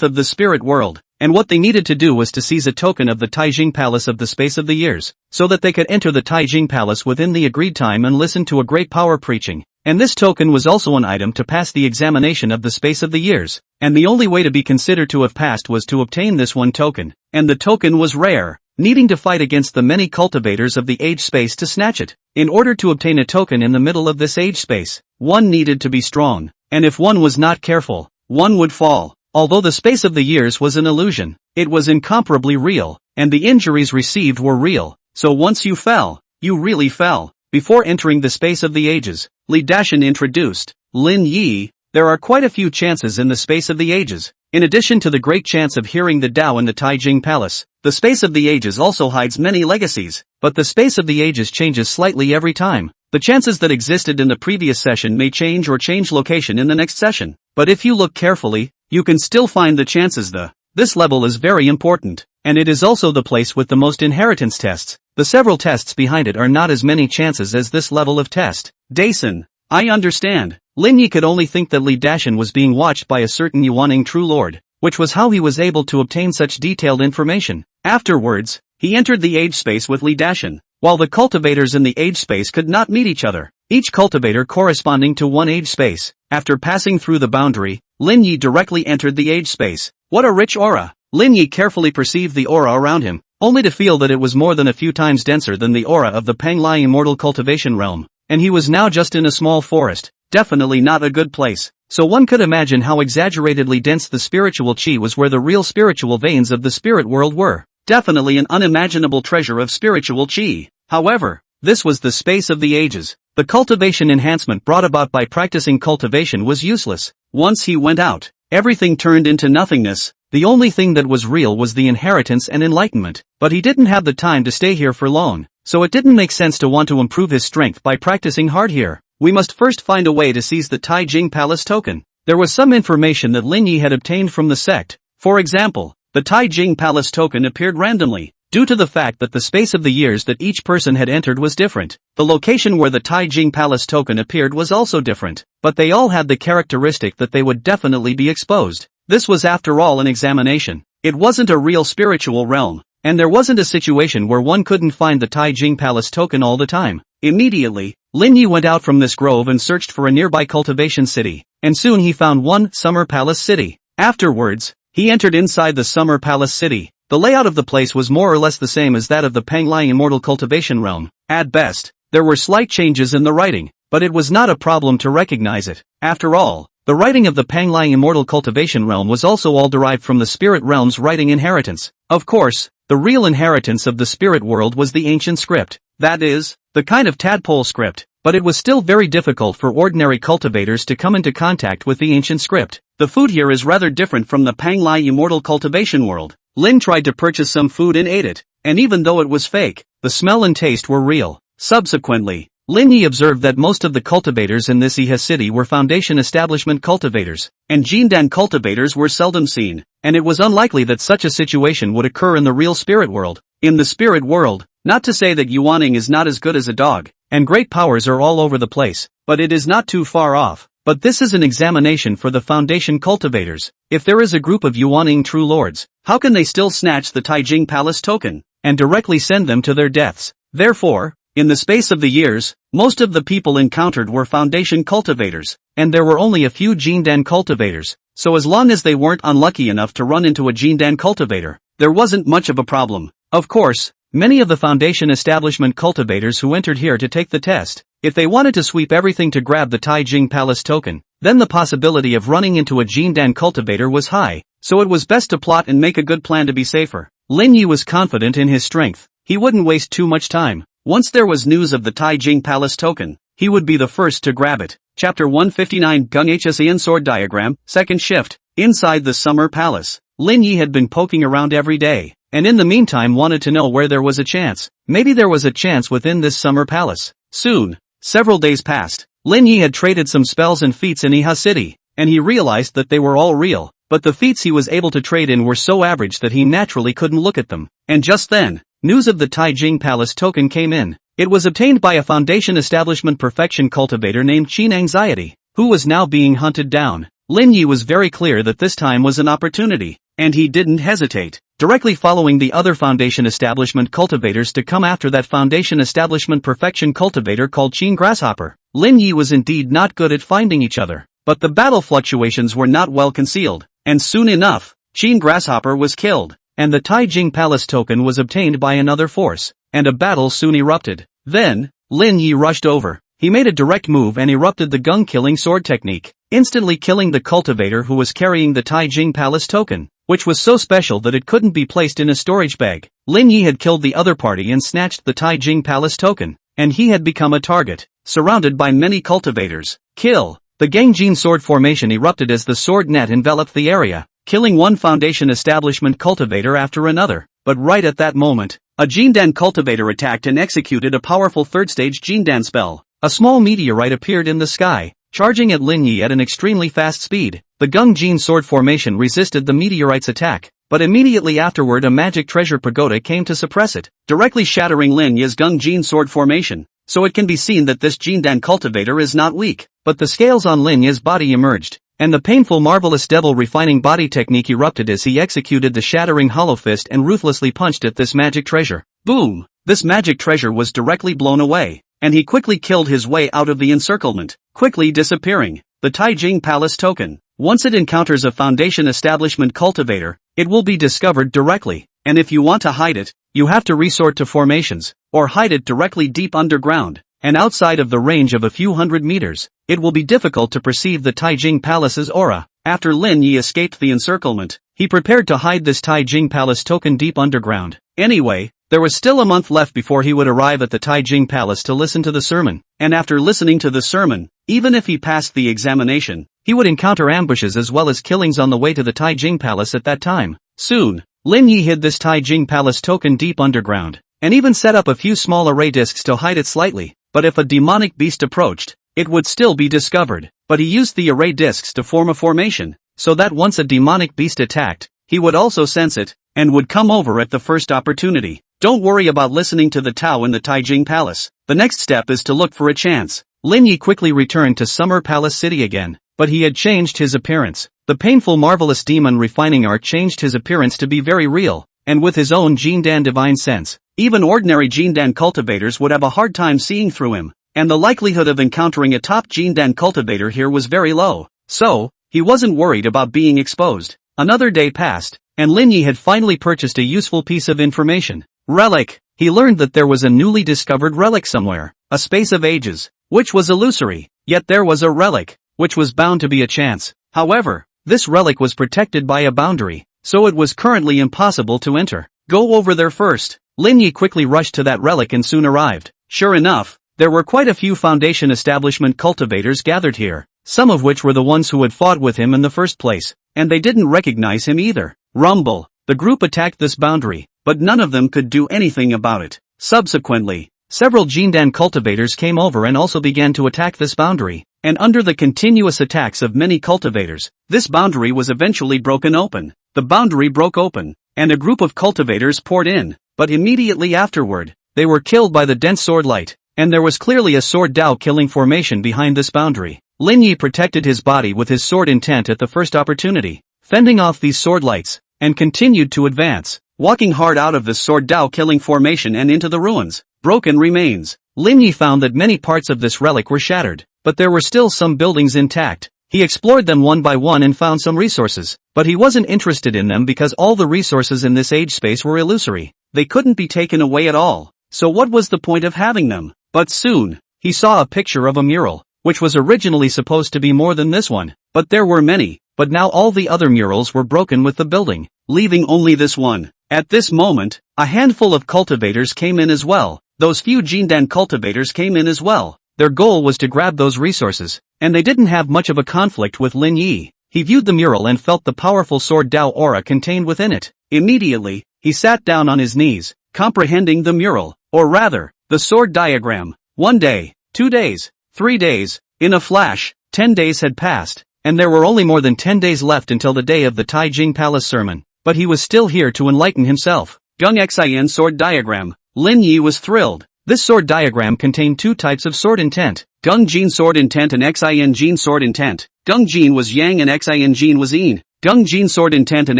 of the spirit world, and what they needed to do was to seize a token of the Taijing Palace of the space of the years, so that they could enter the Taijing Palace within the agreed time and listen to a great power preaching. And this token was also an item to pass the examination of the space of the years, and the only way to be considered to have passed was to obtain this one token, and the token was rare, needing to fight against the many cultivators of the age space to snatch it. In order to obtain a token in the middle of this age space, one needed to be strong, and if one was not careful, one would fall. Although the space of the years was an illusion, it was incomparably real, and the injuries received were real, so once you fell, you really fell. Before entering the space of the ages, Li Dashan introduced Lin Yi. There are quite a few chances in the space of the ages. In addition to the great chance of hearing the Tao in the Taijing Palace, the space of the ages also hides many legacies, but the space of the ages changes slightly every time. The chances that existed in the previous session may change or change location in the next session, but if you look carefully, you can still find the chances. This level is very important, and it is also the place with the most inheritance tests. The several tests behind it are not as many chances as this level of test. Dason, I understand. Lin Yi could only think that Li Dashan was being watched by a certain Yuaning True Lord, which was how he was able to obtain such detailed information. Afterwards, he entered the age space with Li Dashan, while the cultivators in the age space could not meet each other, each cultivator corresponding to one age space. After passing through the boundary, Lin Yi directly entered the age space. What a rich aura! Lin Yi carefully perceived the aura around him, only to feel that it was more than a few times denser than the aura of the Penglai immortal cultivation realm, and he was now just in a small forest, definitely not a good place. So one could imagine how exaggeratedly dense the spiritual chi was where the real spiritual veins of the spirit world were. Definitely an unimaginable treasure of spiritual chi. However, this was the space of the ages. The cultivation enhancement brought about by practicing cultivation was useless. Once he went out, everything turned into nothingness. The only thing that was real was the inheritance and enlightenment, but he didn't have the time to stay here for long, so it didn't make sense to want to improve his strength by practicing hard here. We must first find a way to seize the Taijing Palace token. There was some information that Lin Yi had obtained from the sect. For example, the Taijing Palace token appeared randomly. due to the fact that the space of the years that each person had entered was different. The location where the Taijing Palace token appeared was also different, but they all had the characteristic that they would definitely be exposed. This was after all an examination. It wasn't a real spiritual realm, and there wasn't a situation where one couldn't find the Taijing Palace token all the time. Immediately, Lin Yi went out from this grove and searched for a nearby cultivation city, and soon he found one, Summer Palace City. Afterwards, he entered inside the Summer Palace City. The layout of the place was more or less the same as that of the Panglai Immortal Cultivation Realm. At best, there were slight changes in the writing, but it was not a problem to recognize it. After all, the writing of the Panglai Immortal Cultivation Realm was also all derived from the Spirit Realm's writing inheritance. Of course, the real inheritance of the Spirit World was the ancient script, that is, the kind of tadpole script, but it was still very difficult for ordinary cultivators to come into contact with the ancient script. The food here is rather different from the Panglai Immortal Cultivation World. Lin tried to purchase some food and ate it, and even though it was fake, the smell and taste were real. Subsequently, Lin Yi observed that most of the cultivators in this Iha city were Foundation Establishment cultivators, and Jindan cultivators were seldom seen, and it was unlikely that such a situation would occur in the real spirit world. In the spirit world, not to say that Yuaning is not as good as a dog, and great powers are all over the place, but it is not too far off. But this is an examination for the Foundation cultivators. If there is a group of Yuaning true lords, how can they still snatch the Taijing Palace token and directly send them to their deaths? Therefore, in the space of the years, most of the people encountered were Foundation cultivators, and there were only a few Jindan cultivators, so as long as they weren't unlucky enough to run into a Jindan cultivator, there wasn't much of a problem. Of course, many of the Foundation Establishment cultivators who entered here to take the test, if they wanted to sweep everything to grab the Taijing Palace token, then the possibility of running into a Jindan cultivator was high, so it was best to plot and make a good plan to be safer. Lin Yi was confident in his strength. He wouldn't waste too much time. Once there was news of the Taijing Palace token, he would be the first to grab it. Chapter 159 Gung Hsian Sword Diagram, Second Shift. Inside the Summer Palace, Lin Yi had been poking around every day, and in the meantime wanted to know where there was a chance. Maybe there was a chance within this Summer Palace. Soon, several days passed. Lin Yi had traded some spells and feats in Iha City, and he realized that they were all real, but the feats he was able to trade in were so average that he naturally couldn't look at them. And just then, news of the Taijing Palace token came in. It was obtained by a Foundation Establishment Perfection cultivator named Qin Anxiety, who was now being hunted down. Lin Yi was very clear that this time was an opportunity, and he didn't hesitate. Directly following the other Foundation Establishment cultivators to come after that Foundation Establishment Perfection cultivator called Qin Grasshopper, Lin Yi was indeed not good at finding each other, but the battle fluctuations were not well concealed, and soon enough, Qin Grasshopper was killed, and the Taijing Palace token was obtained by another force, and a battle soon erupted. Then, Lin Yi rushed over. He made a direct move and erupted the Gung killing sword technique, instantly killing the cultivator who was carrying the Taijing Palace token, which was so special that it couldn't be placed in a storage bag. Lin Yi had killed the other party and snatched the Taijing Palace token, and he had become a target, surrounded by many cultivators. Kill! The Gangjin sword formation erupted as the sword net enveloped the area, killing one Foundation Establishment cultivator after another. But right at that moment, a Jindan cultivator attacked and executed a powerful third-stage Jindan spell. A small meteorite appeared in the sky, charging at Lin Yi at an extremely fast speed. The Gangjin sword formation resisted the meteorite's attack, but immediately afterward a magic treasure pagoda came to suppress it, directly shattering Lin Yi's Gangjin sword formation. So it can be seen that this Jindan cultivator is not weak, but the scales on Lin Yi's body emerged, and the painful marvelous devil refining body technique erupted as he executed the shattering hollow fist and ruthlessly punched at this magic treasure. Boom! This magic treasure was directly blown away, and he quickly killed his way out of the encirclement, quickly disappearing. The Taijing Palace token. Once it encounters a Foundation Establishment cultivator, it will be discovered directly, and if you want to hide it, you have to resort to formations, or hide it directly deep underground, and outside of the range of a few hundred meters. It will be difficult to perceive the Taijing Palace's aura. After Lin Yi escaped the encirclement, he prepared to hide this Taijing Palace token deep underground. Anyway, there was still a month left before he would arrive at the Taijing Palace to listen to the sermon, and after listening to the sermon, even if he passed the examination, he would encounter ambushes as well as killings on the way to the Taijing Palace at that time. Soon, Lin Yi hid this Taijing Palace token deep underground, and even set up a few small array discs to hide it slightly, but if a demonic beast approached, it would still be discovered. But he used the array discs to form a formation, so that once a demonic beast attacked, he would also sense it, and would come over at the first opportunity. Don't worry about listening to the Tao in the Taijing Palace. The next step is to look for a chance. Lin Yi quickly returned to Summer Palace City again, but he had changed his appearance. The painful marvelous demon refining art changed his appearance to be very real, and with his own Jindan divine sense, even ordinary Jindan cultivators would have a hard time seeing through him, and the likelihood of encountering a top Jindan cultivator here was very low, so, he wasn't worried about being exposed. Another day passed, and Lin Yi had finally purchased a useful piece of information. Relic. He learned that there was a newly discovered relic somewhere, a space of ages, which was illusory, yet there was a relic, which was bound to be a chance. However, this relic was protected by a boundary, so it was currently impossible to enter. Go over there first. Lin Yi quickly rushed to that relic and soon arrived. Sure enough, there were quite a few Foundation establishment cultivators gathered here, some of which were the ones who had fought with him in the first place, and they didn't recognize him either. Rumble. The group attacked this boundary, but none of them could do anything about it. Subsequently, several Jindan cultivators came over and also began to attack this boundary, and under the continuous attacks of many cultivators, this boundary was eventually broken open. The boundary broke open, and a group of cultivators poured in, but immediately afterward, they were killed by the dense sword light, and there was clearly a sword Dao killing formation behind this boundary. Lin Yi protected his body with his sword intent at the first opportunity, fending off these sword lights, and continued to advance, walking hard out of the sword Dao killing formation and into the ruins. Broken remains. Lin Yi found that many parts of this relic were shattered, but there were still some buildings intact. He explored them one by one and found some resources, but he wasn't interested in them because all the resources in this age space were illusory. They couldn't be taken away at all, so what was the point of having them? But soon, he saw a picture of a mural, which was originally supposed to be more than this one, but there were many, but now all the other murals were broken with the building, leaving only this one. At this moment, a handful of cultivators came in as well. Those few Jindan cultivators came in as well. Their goal was to grab those resources, and they didn't have much of a conflict with Lin Yi. He viewed the mural and felt the powerful sword Dao aura contained within it. Immediately, he sat down on his knees, comprehending the mural, or rather, the sword diagram. 1 day, 2 days, 3 days, in a flash, 10 days had passed, and there were only more than 10 days left until the day of the Taijing Palace sermon. But he was still here to enlighten himself. Gung Xin sword diagram. Lin Yi was thrilled. This sword diagram contained 2 types of sword intent. Gung Jin sword intent and Xin Jin sword intent. Gung Jin was Yang and Xin Jin was Yin. Gung Jin sword intent and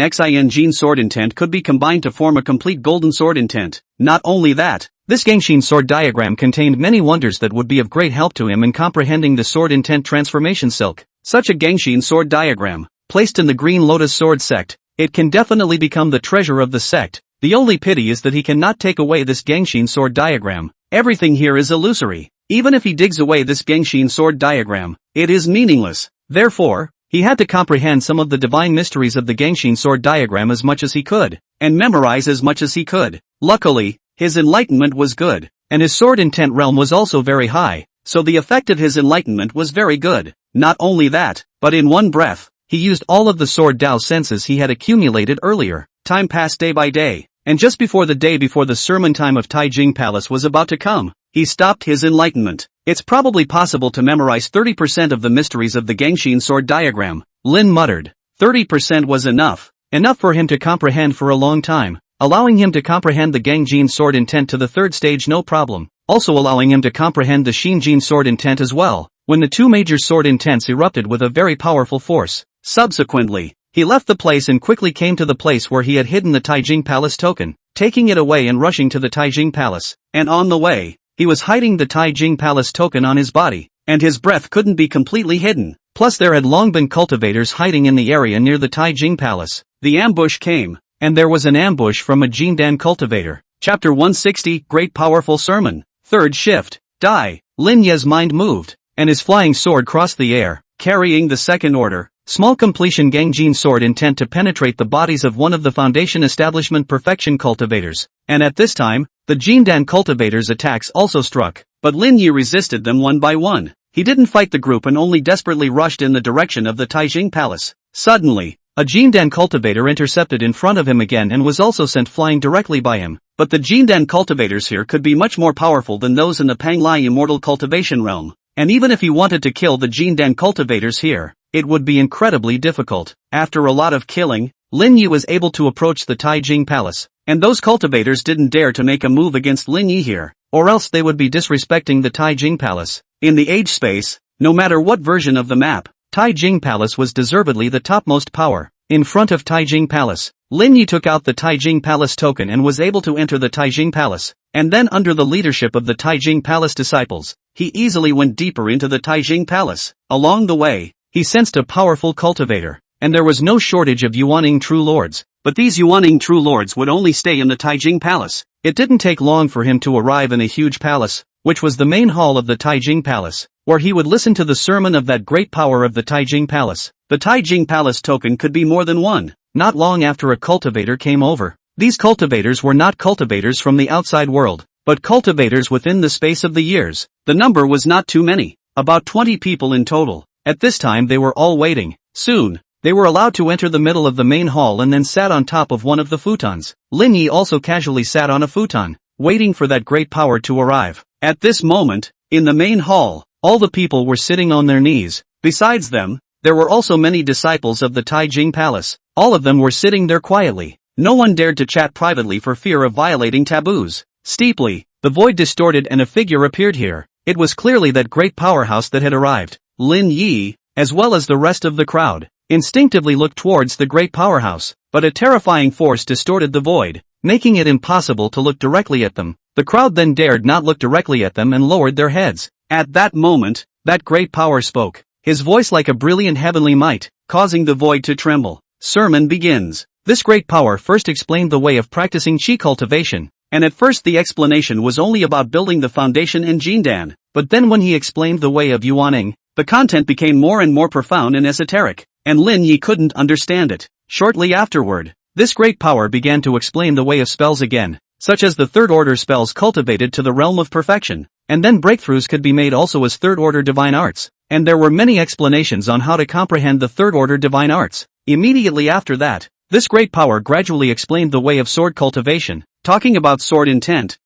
Xin Jin sword intent could be combined to form a complete golden sword intent. Not only that, this Gangshin sword diagram contained many wonders that would be of great help to him in comprehending the sword intent transformation silk. Such a Gangshin sword diagram, placed in the Green Lotus sword sect, it can definitely become the treasure of the sect. The only pity is that he cannot take away this Gangshin sword diagram. Everything here is illusory. Even if he digs away this Gangshin sword diagram, it is meaningless. Therefore, he had to comprehend some of the divine mysteries of the Gangshin sword diagram as much as he could, and memorize as much as he could. Luckily, his enlightenment was good, and his sword intent realm was also very high, so the effect of his enlightenment was very good. Not only that, but in one breath, he used all of the sword Dao senses he had accumulated earlier. Time passed day by day, and just before the day before the sermon time of Taijing Palace was about to come, he stopped his enlightenment. It's probably possible to memorize 30% of the mysteries of the Gangshin sword diagram, Lin muttered. 30% was enough for him to comprehend for a long time, allowing him to comprehend the Gangshin sword intent to the 3rd stage no problem, also allowing him to comprehend the Shinjin sword intent as well, when the 2 major sword intents erupted with a very powerful force. Subsequently, he left the place and quickly came to the place where he had hidden the Taijing Palace token, taking it away and rushing to the Taijing Palace, and on the way, he was hiding the Taijing Palace token on his body, and his breath couldn't be completely hidden. Plus there had long been cultivators hiding in the area near the Taijing Palace. The ambush came, and there was an ambush from a Jindan cultivator. Chapter 160, Great Powerful Sermon. 3rd shift. Die. Lin Ye's mind moved, and his flying sword crossed the air, carrying the 2nd order. Small completion Gangjin sword intent to penetrate the bodies of one of the Foundation Establishment Perfection cultivators, and at this time, the Jindan cultivators' attacks also struck, but Lin Yi resisted them one by one. He didn't fight the group and only desperately rushed in the direction of the Taijing Palace. Suddenly, a Jindan cultivator intercepted in front of him again and was also sent flying directly by him, but the Jindan cultivators here could be much more powerful than those in the Panglai Immortal Cultivation realm, and even if he wanted to kill the Jindan cultivators here, it would be incredibly difficult. After a lot of killing, Lin Yi was able to approach the Taijing Palace, and those cultivators didn't dare to make a move against Lin Yi here, or else they would be disrespecting the Taijing Palace. In the age space, no matter what version of the map, Taijing Palace was deservedly the topmost power. In front of Taijing Palace, Lin Yi took out the Taijing Palace token and was able to enter the Taijing Palace, and then under the leadership of the Taijing Palace disciples, he easily went deeper into the Taijing Palace. Along the way, he sensed a powerful cultivator, and there was no shortage of Yuaning true lords, but these Yuaning true lords would only stay in the Taijing Palace. It didn't take long for him to arrive in a huge palace, which was the main hall of the Taijing Palace, where he would listen to the sermon of that great power of the Taijing Palace. The Taijing Palace token could be more than one. Not long after a cultivator came over. These cultivators were not cultivators from the outside world, but cultivators within the space of the years. The number was not too many, about 20 people in total. At this time they were all waiting. Soon, they were allowed to enter the middle of the main hall and then sat on top of one of the futons. Lin Yi also casually sat on a futon, waiting for that great power to arrive. At this moment, in the main hall, all the people were sitting on their knees. Besides them, there were also many disciples of the Taijing Palace. All of them were sitting there quietly. No one dared to chat privately for fear of violating taboos. Steeply, the void distorted and a figure appeared here. It was clearly that great powerhouse that had arrived. Lin Yi, as well as the rest of the crowd, instinctively looked towards the great powerhouse, but a terrifying force distorted the void, making it impossible to look directly at them. The crowd then dared not look directly at them and lowered their heads. At that moment, that great power spoke, his voice like a brilliant heavenly might, causing the void to tremble. Sermon begins. This great power first explained the way of practicing qi cultivation, and at first the explanation was only about building the foundation in Jindan, but then when he explained the way of Yuaning, the content became more and more profound and esoteric, and Lin Yi couldn't understand it. Shortly afterward, this great power began to explain the way of spells again, such as the third-order spells cultivated to the realm of perfection, and then breakthroughs could be made also as third-order divine arts, and there were many explanations on how to comprehend the third-order divine arts. Immediately after that, this great power gradually explained the way of sword cultivation, talking about sword intent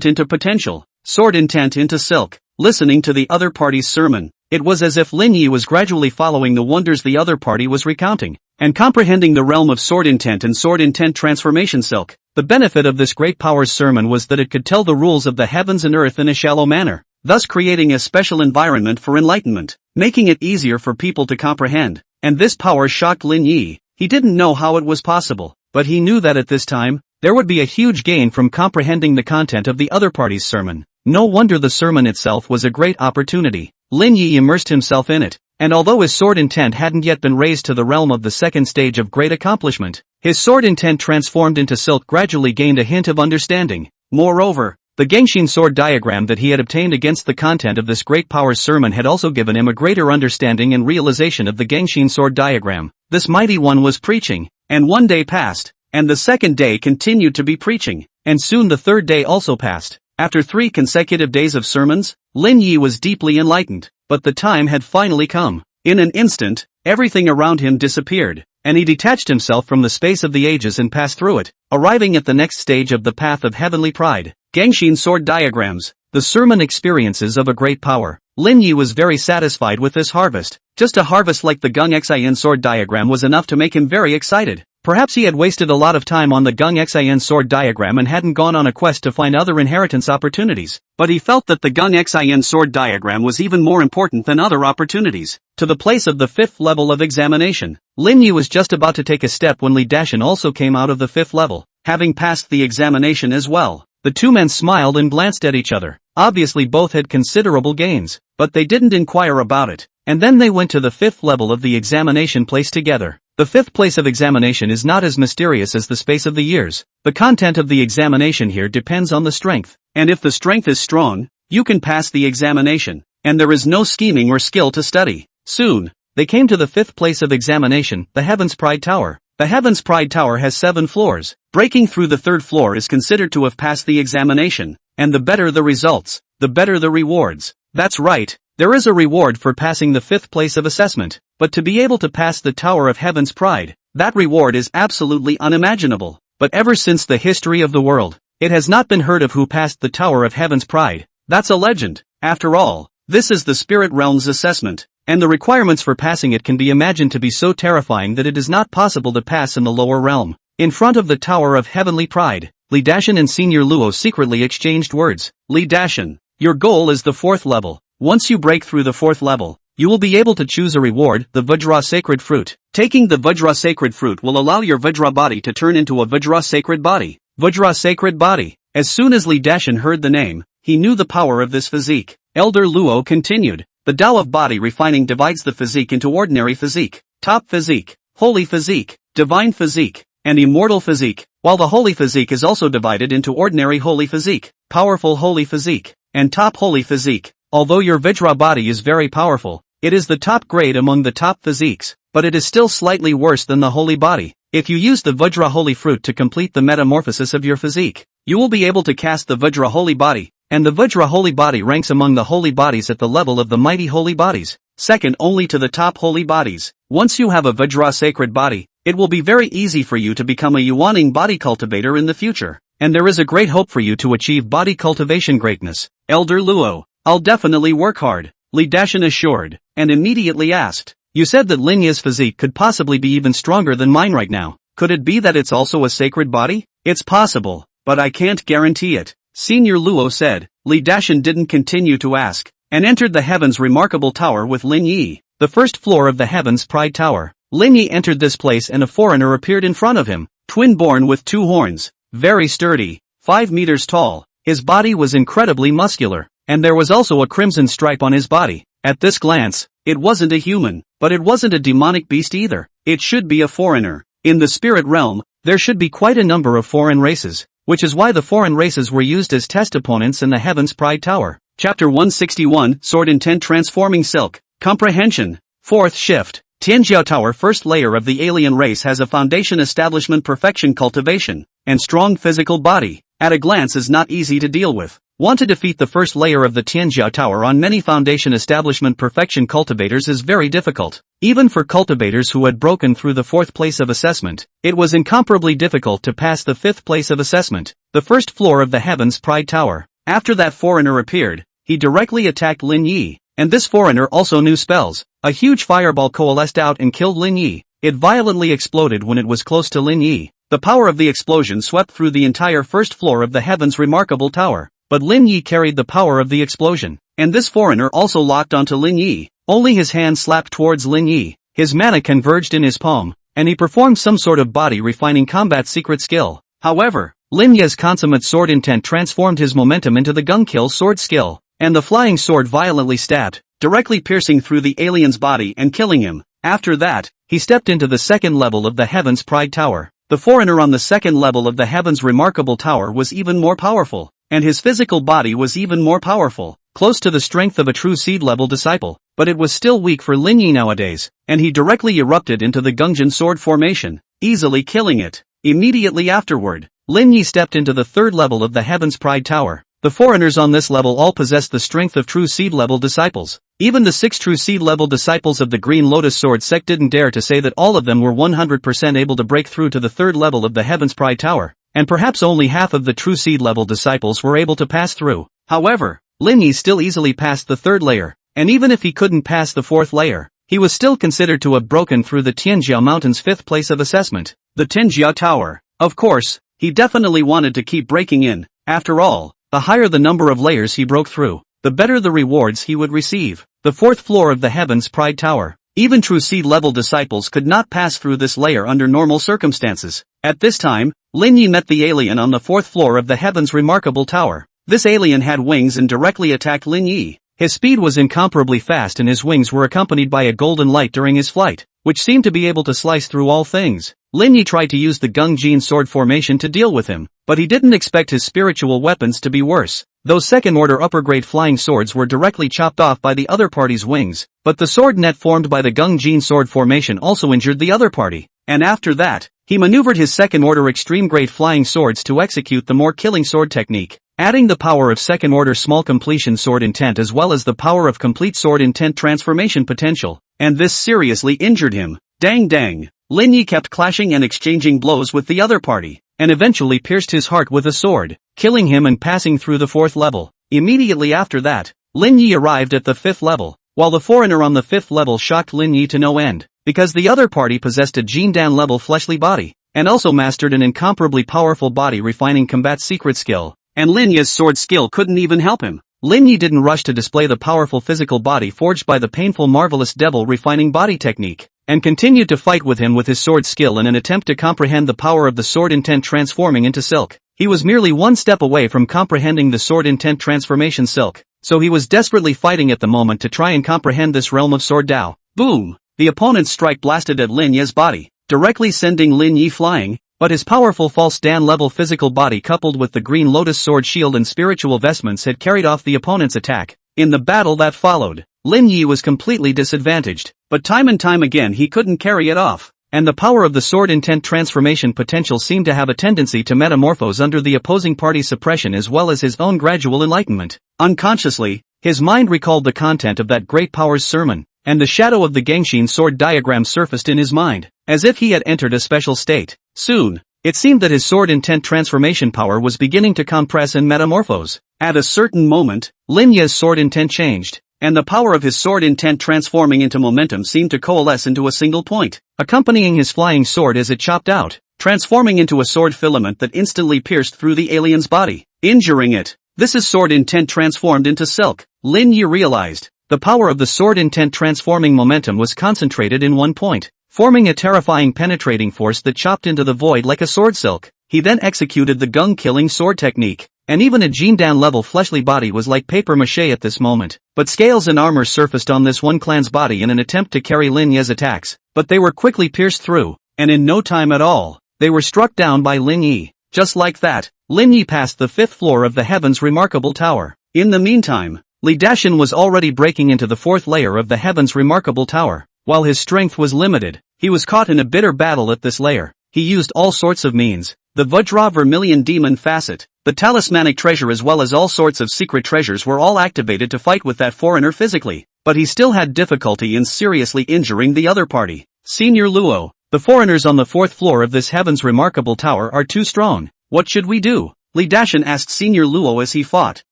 into potential, sword intent into silk. Listening to the other party's sermon, it was as if Lin Yi was gradually following the wonders the other party was recounting, and comprehending the realm of sword intent and sword intent transformation silk. The benefit of this great power's sermon was that it could tell the rules of the heavens and earth in a shallow manner, thus creating a special environment for enlightenment, making it easier for people to comprehend. And this power shocked Lin Yi. He didn't know how it was possible, but he knew that at this time, there would be a huge gain from comprehending the content of the other party's sermon. No wonder the sermon itself was a great opportunity. Lin Yi immersed himself in it, and although his sword intent hadn't yet been raised to the realm of the second stage of great accomplishment, his sword intent transformed into silk gradually gained a hint of understanding. Moreover, the Genshin sword diagram that he had obtained against the content of this great power's sermon had also given him a greater understanding and realization of the Genshin sword diagram. This mighty one was preaching, and one day passed, and the second day continued to be preaching, and soon the third day also passed. After 3 consecutive days of sermons, Lin Yi was deeply enlightened, but the time had finally come. In an instant, everything around him disappeared, and he detached himself from the space of the ages and passed through it, arriving at the next stage of the path of heavenly pride. Genshin sword diagrams, the sermon experiences of a great power. Lin Yi was very satisfied with this harvest. Just a harvest like the Gung Xin sword diagram was enough to make him very excited. Perhaps he had wasted a lot of time on the Gung Xin sword diagram and hadn't gone on a quest to find other inheritance opportunities, but he felt that the Gung Xin sword diagram was even more important than other opportunities. To the place of the 5th level of examination. Lin Yi was just about to take a step when Li Dashan also came out of the 5th level, having passed the examination as well. The two men smiled and glanced at each other. Obviously both had considerable gains, but they didn't inquire about it, and then they went to the 5th level of the examination place together. The 5th place of examination is not as mysterious as the space of the years. The content of the examination here depends on the strength, and if the strength is strong, you can pass the examination, and there is no scheming or skill to study. Soon, they came to the 5th place of examination, the Heaven's Pride Tower. The Heaven's Pride Tower has 7 floors. Breaking through the 3rd floor is considered to have passed the examination, and the better the results, the better the rewards. That's right, there is a reward for passing the 5th place of assessment, but to be able to pass the Tower of Heaven's Pride, that reward is absolutely unimaginable. But ever since the history of the world, it has not been heard of who passed the Tower of Heaven's Pride. That's a legend. After all, this is the spirit realm's assessment, and the requirements for passing it can be imagined to be so terrifying that it is not possible to pass in the lower realm. In front of the Tower of Heavenly Pride, Lee Dashan and Senior Luo secretly exchanged words. Lee Dashan, your goal is the 4th level. Once you break through the 4th level, you will be able to choose a reward, the Vajra Sacred Fruit. Taking the Vajra Sacred Fruit will allow your Vajra body to turn into a Vajra Sacred Body. Vajra Sacred Body. As soon as Lee Dashan heard the name, he knew the power of this physique. Elder Luo continued. The Tao of body refining divides the physique into ordinary physique, top physique, holy physique, divine physique, and immortal physique, while the holy physique is also divided into ordinary holy physique, powerful holy physique, and top holy physique. Although your Vajra body is very powerful, it is the top grade among the top physiques, but it is still slightly worse than the holy body. If you use the Vajra Holy Fruit to complete the metamorphosis of your physique, you will be able to cast the Vajra Holy Body, and the Vajra Holy Body ranks among the holy bodies at the level of the mighty holy bodies, second only to the top holy bodies. Once you have a Vajra Sacred Body, it will be very easy for you to become a Yuaning body cultivator in the future, and there is a great hope for you to achieve body cultivation greatness. Elder Luo, I'll definitely work hard, Lee Dashan assured, and immediately asked, you said that Lin Yi's physique could possibly be even stronger than mine right now. Could it be that it's also a sacred body? It's possible, but I can't guarantee it, Senior Luo said. Lee Dashan didn't continue to ask, and entered the Heaven's remarkable tower with Lin Yi, the first floor of the Heaven's Pride Tower. Lin Yi entered this place and a foreigner appeared in front of him, twin-born with 2 horns, very sturdy, 5 meters tall. His body was incredibly muscular, and there was also a crimson stripe on his body. At this glance, it wasn't a human, but it wasn't a demonic beast either. It should be a foreigner. In the spirit realm, there should be quite a number of foreign races, which is why the foreign races were used as test opponents in the Heaven's Pride Tower. Chapter 161, Sword Intent Transforming Silk. Comprehension. 4th Shift. Tianjiao Tower first layer of the alien race has a foundation establishment perfection cultivation, and strong physical body. At a glance is not easy to deal with. Want to defeat the first layer of the Tianjiao Tower on many foundation establishment perfection cultivators is very difficult. Even for cultivators who had broken through the 4th place of assessment, it was incomparably difficult to pass the 5th place of assessment, the first floor of the Heaven's Pride Tower. After that foreigner appeared, he directly attacked Lin Yi, and this foreigner also knew spells. A huge fireball coalesced out and killed Lin Yi. It violently exploded when it was close to Lin Yi. The power of the explosion swept through the entire first floor of the Heaven's remarkable tower. But Lin Yi carried the power of the explosion, and this foreigner also locked onto Lin Yi. Only his hand slapped towards Lin Yi, his mana converged in his palm, and he performed some sort of body-refining combat secret skill. However, Lin Yi's consummate sword intent transformed his momentum into the gun kill sword skill, and the flying sword violently stabbed, directly piercing through the alien's body and killing him. After that, he stepped into the 2nd level of the Heaven's Pride Tower. The foreigner on the 2nd level of the Heaven's remarkable tower was even more powerful, and his physical body was even more powerful, close to the strength of a true seed-level disciple, but it was still weak for Lin Yi nowadays, and he directly erupted into the Gungjin sword formation, easily killing it. Immediately afterward, Lin Yi stepped into the 3rd level of the Heaven's Pride Tower. The foreigners on this level all possessed the strength of true seed-level disciples. Even the 6 true seed-level disciples of the Green Lotus Sword sect didn't dare to say that all of them were 100% able to break through to the 3rd level of the Heaven's Pride Tower. And perhaps only half of the true seed-level disciples were able to pass through. However, Lin Yi still easily passed the 3rd layer, and even if he couldn't pass the 4th layer, he was still considered to have broken through the Tianjiao Mountain's 5th place of assessment, the Tianjiao Tower. Of course, he definitely wanted to keep breaking in. After all, the higher the number of layers he broke through, the better the rewards he would receive. The 4th floor of the Heaven's Pride Tower. Even true seed-level disciples could not pass through this layer under normal circumstances. At this time, Lin Yi met the alien on the 4th floor of the Heaven's remarkable tower. This alien had wings and directly attacked Lin Yi. His speed was incomparably fast and his wings were accompanied by a golden light during his flight, which seemed to be able to slice through all things. Lin Yi tried to use the Gungjin sword formation to deal with him, but he didn't expect his spiritual weapons to be worse. Those 2nd-order upper-grade flying swords were directly chopped off by the other party's wings, but the sword net formed by the Gungjin sword formation also injured the other party, and after that, he maneuvered his 2nd-order extreme-grade flying swords to execute the more killing sword technique, adding the power of 2nd-order small completion sword intent as well as the power of complete sword intent transformation potential, and this seriously injured him. Dang. Lin Yi kept clashing and exchanging blows with the other party, and eventually pierced his heart with a sword, killing him and passing through the 4th level. Immediately after that, Lin Yi arrived at the 5th level. while the foreigner on the 5th level shocked Lin Yi to no end, because the other party possessed a Jindan level fleshly body, and also mastered an incomparably powerful body refining combat secret skill, and Lin Yi's sword skill couldn't even help him. Lin Yi didn't rush to display the powerful physical body forged by the painful marvelous devil refining body technique, and continued to fight with him with his sword skill in an attempt to comprehend the power of the sword intent transforming into silk. He was merely one step away from comprehending the sword intent transformation silk, so he was desperately fighting at the moment to try and comprehend this realm of sword Dao. Boom! The opponent's strike blasted at Lin Yi's body, directly sending Lin Yi flying, but his powerful false Dan level physical body coupled with the green lotus sword shield and spiritual vestments had carried off the opponent's attack. In the battle that followed, Lin Yi was completely disadvantaged, but time and time again he couldn't carry it off, and the power of the sword intent transformation potential seemed to have a tendency to metamorphose under the opposing party's suppression as well as his own gradual enlightenment. Unconsciously, his mind recalled the content of that great power's sermon, and the shadow of the Gangshin sword diagram surfaced in his mind, as if he had entered a special state. Soon, it seemed that his sword intent transformation power was beginning to compress and metamorphose. At a certain moment, Lin Yi's sword intent changed, and the power of his sword intent transforming into momentum seemed to coalesce into a single point, accompanying his flying sword as it chopped out, transforming into a sword filament that instantly pierced through the alien's body, injuring it. This is sword intent transformed into silk, Lin Yi realized. The power of the sword intent transforming momentum was concentrated in one point, forming a terrifying penetrating force that chopped into the void like a sword silk. He then executed the gung-killing sword technique, and even a Jindan level fleshly body was like paper mache at this moment. But scales and armor surfaced on this one clan's body in an attempt to carry Lin Yi's attacks, but they were quickly pierced through, and in no time at all, they were struck down by Lin Yi. Just like that, Lin Yi passed the 5th floor of the Heaven's remarkable tower. In the meantime, Li Dashin was already breaking into the 4th layer of the Heaven's remarkable tower. While his strength was limited, he was caught in a bitter battle at this layer. He used all sorts of means, the Vajra Vermilion Demon Facet, the talismanic treasure as well as all sorts of secret treasures were all activated to fight with that foreigner physically, but he still had difficulty in seriously injuring the other party. Senior Luo, the foreigners on the 4th floor of this Heaven's remarkable tower are too strong. What should we do? Li Dashin asked Senior Luo as he fought.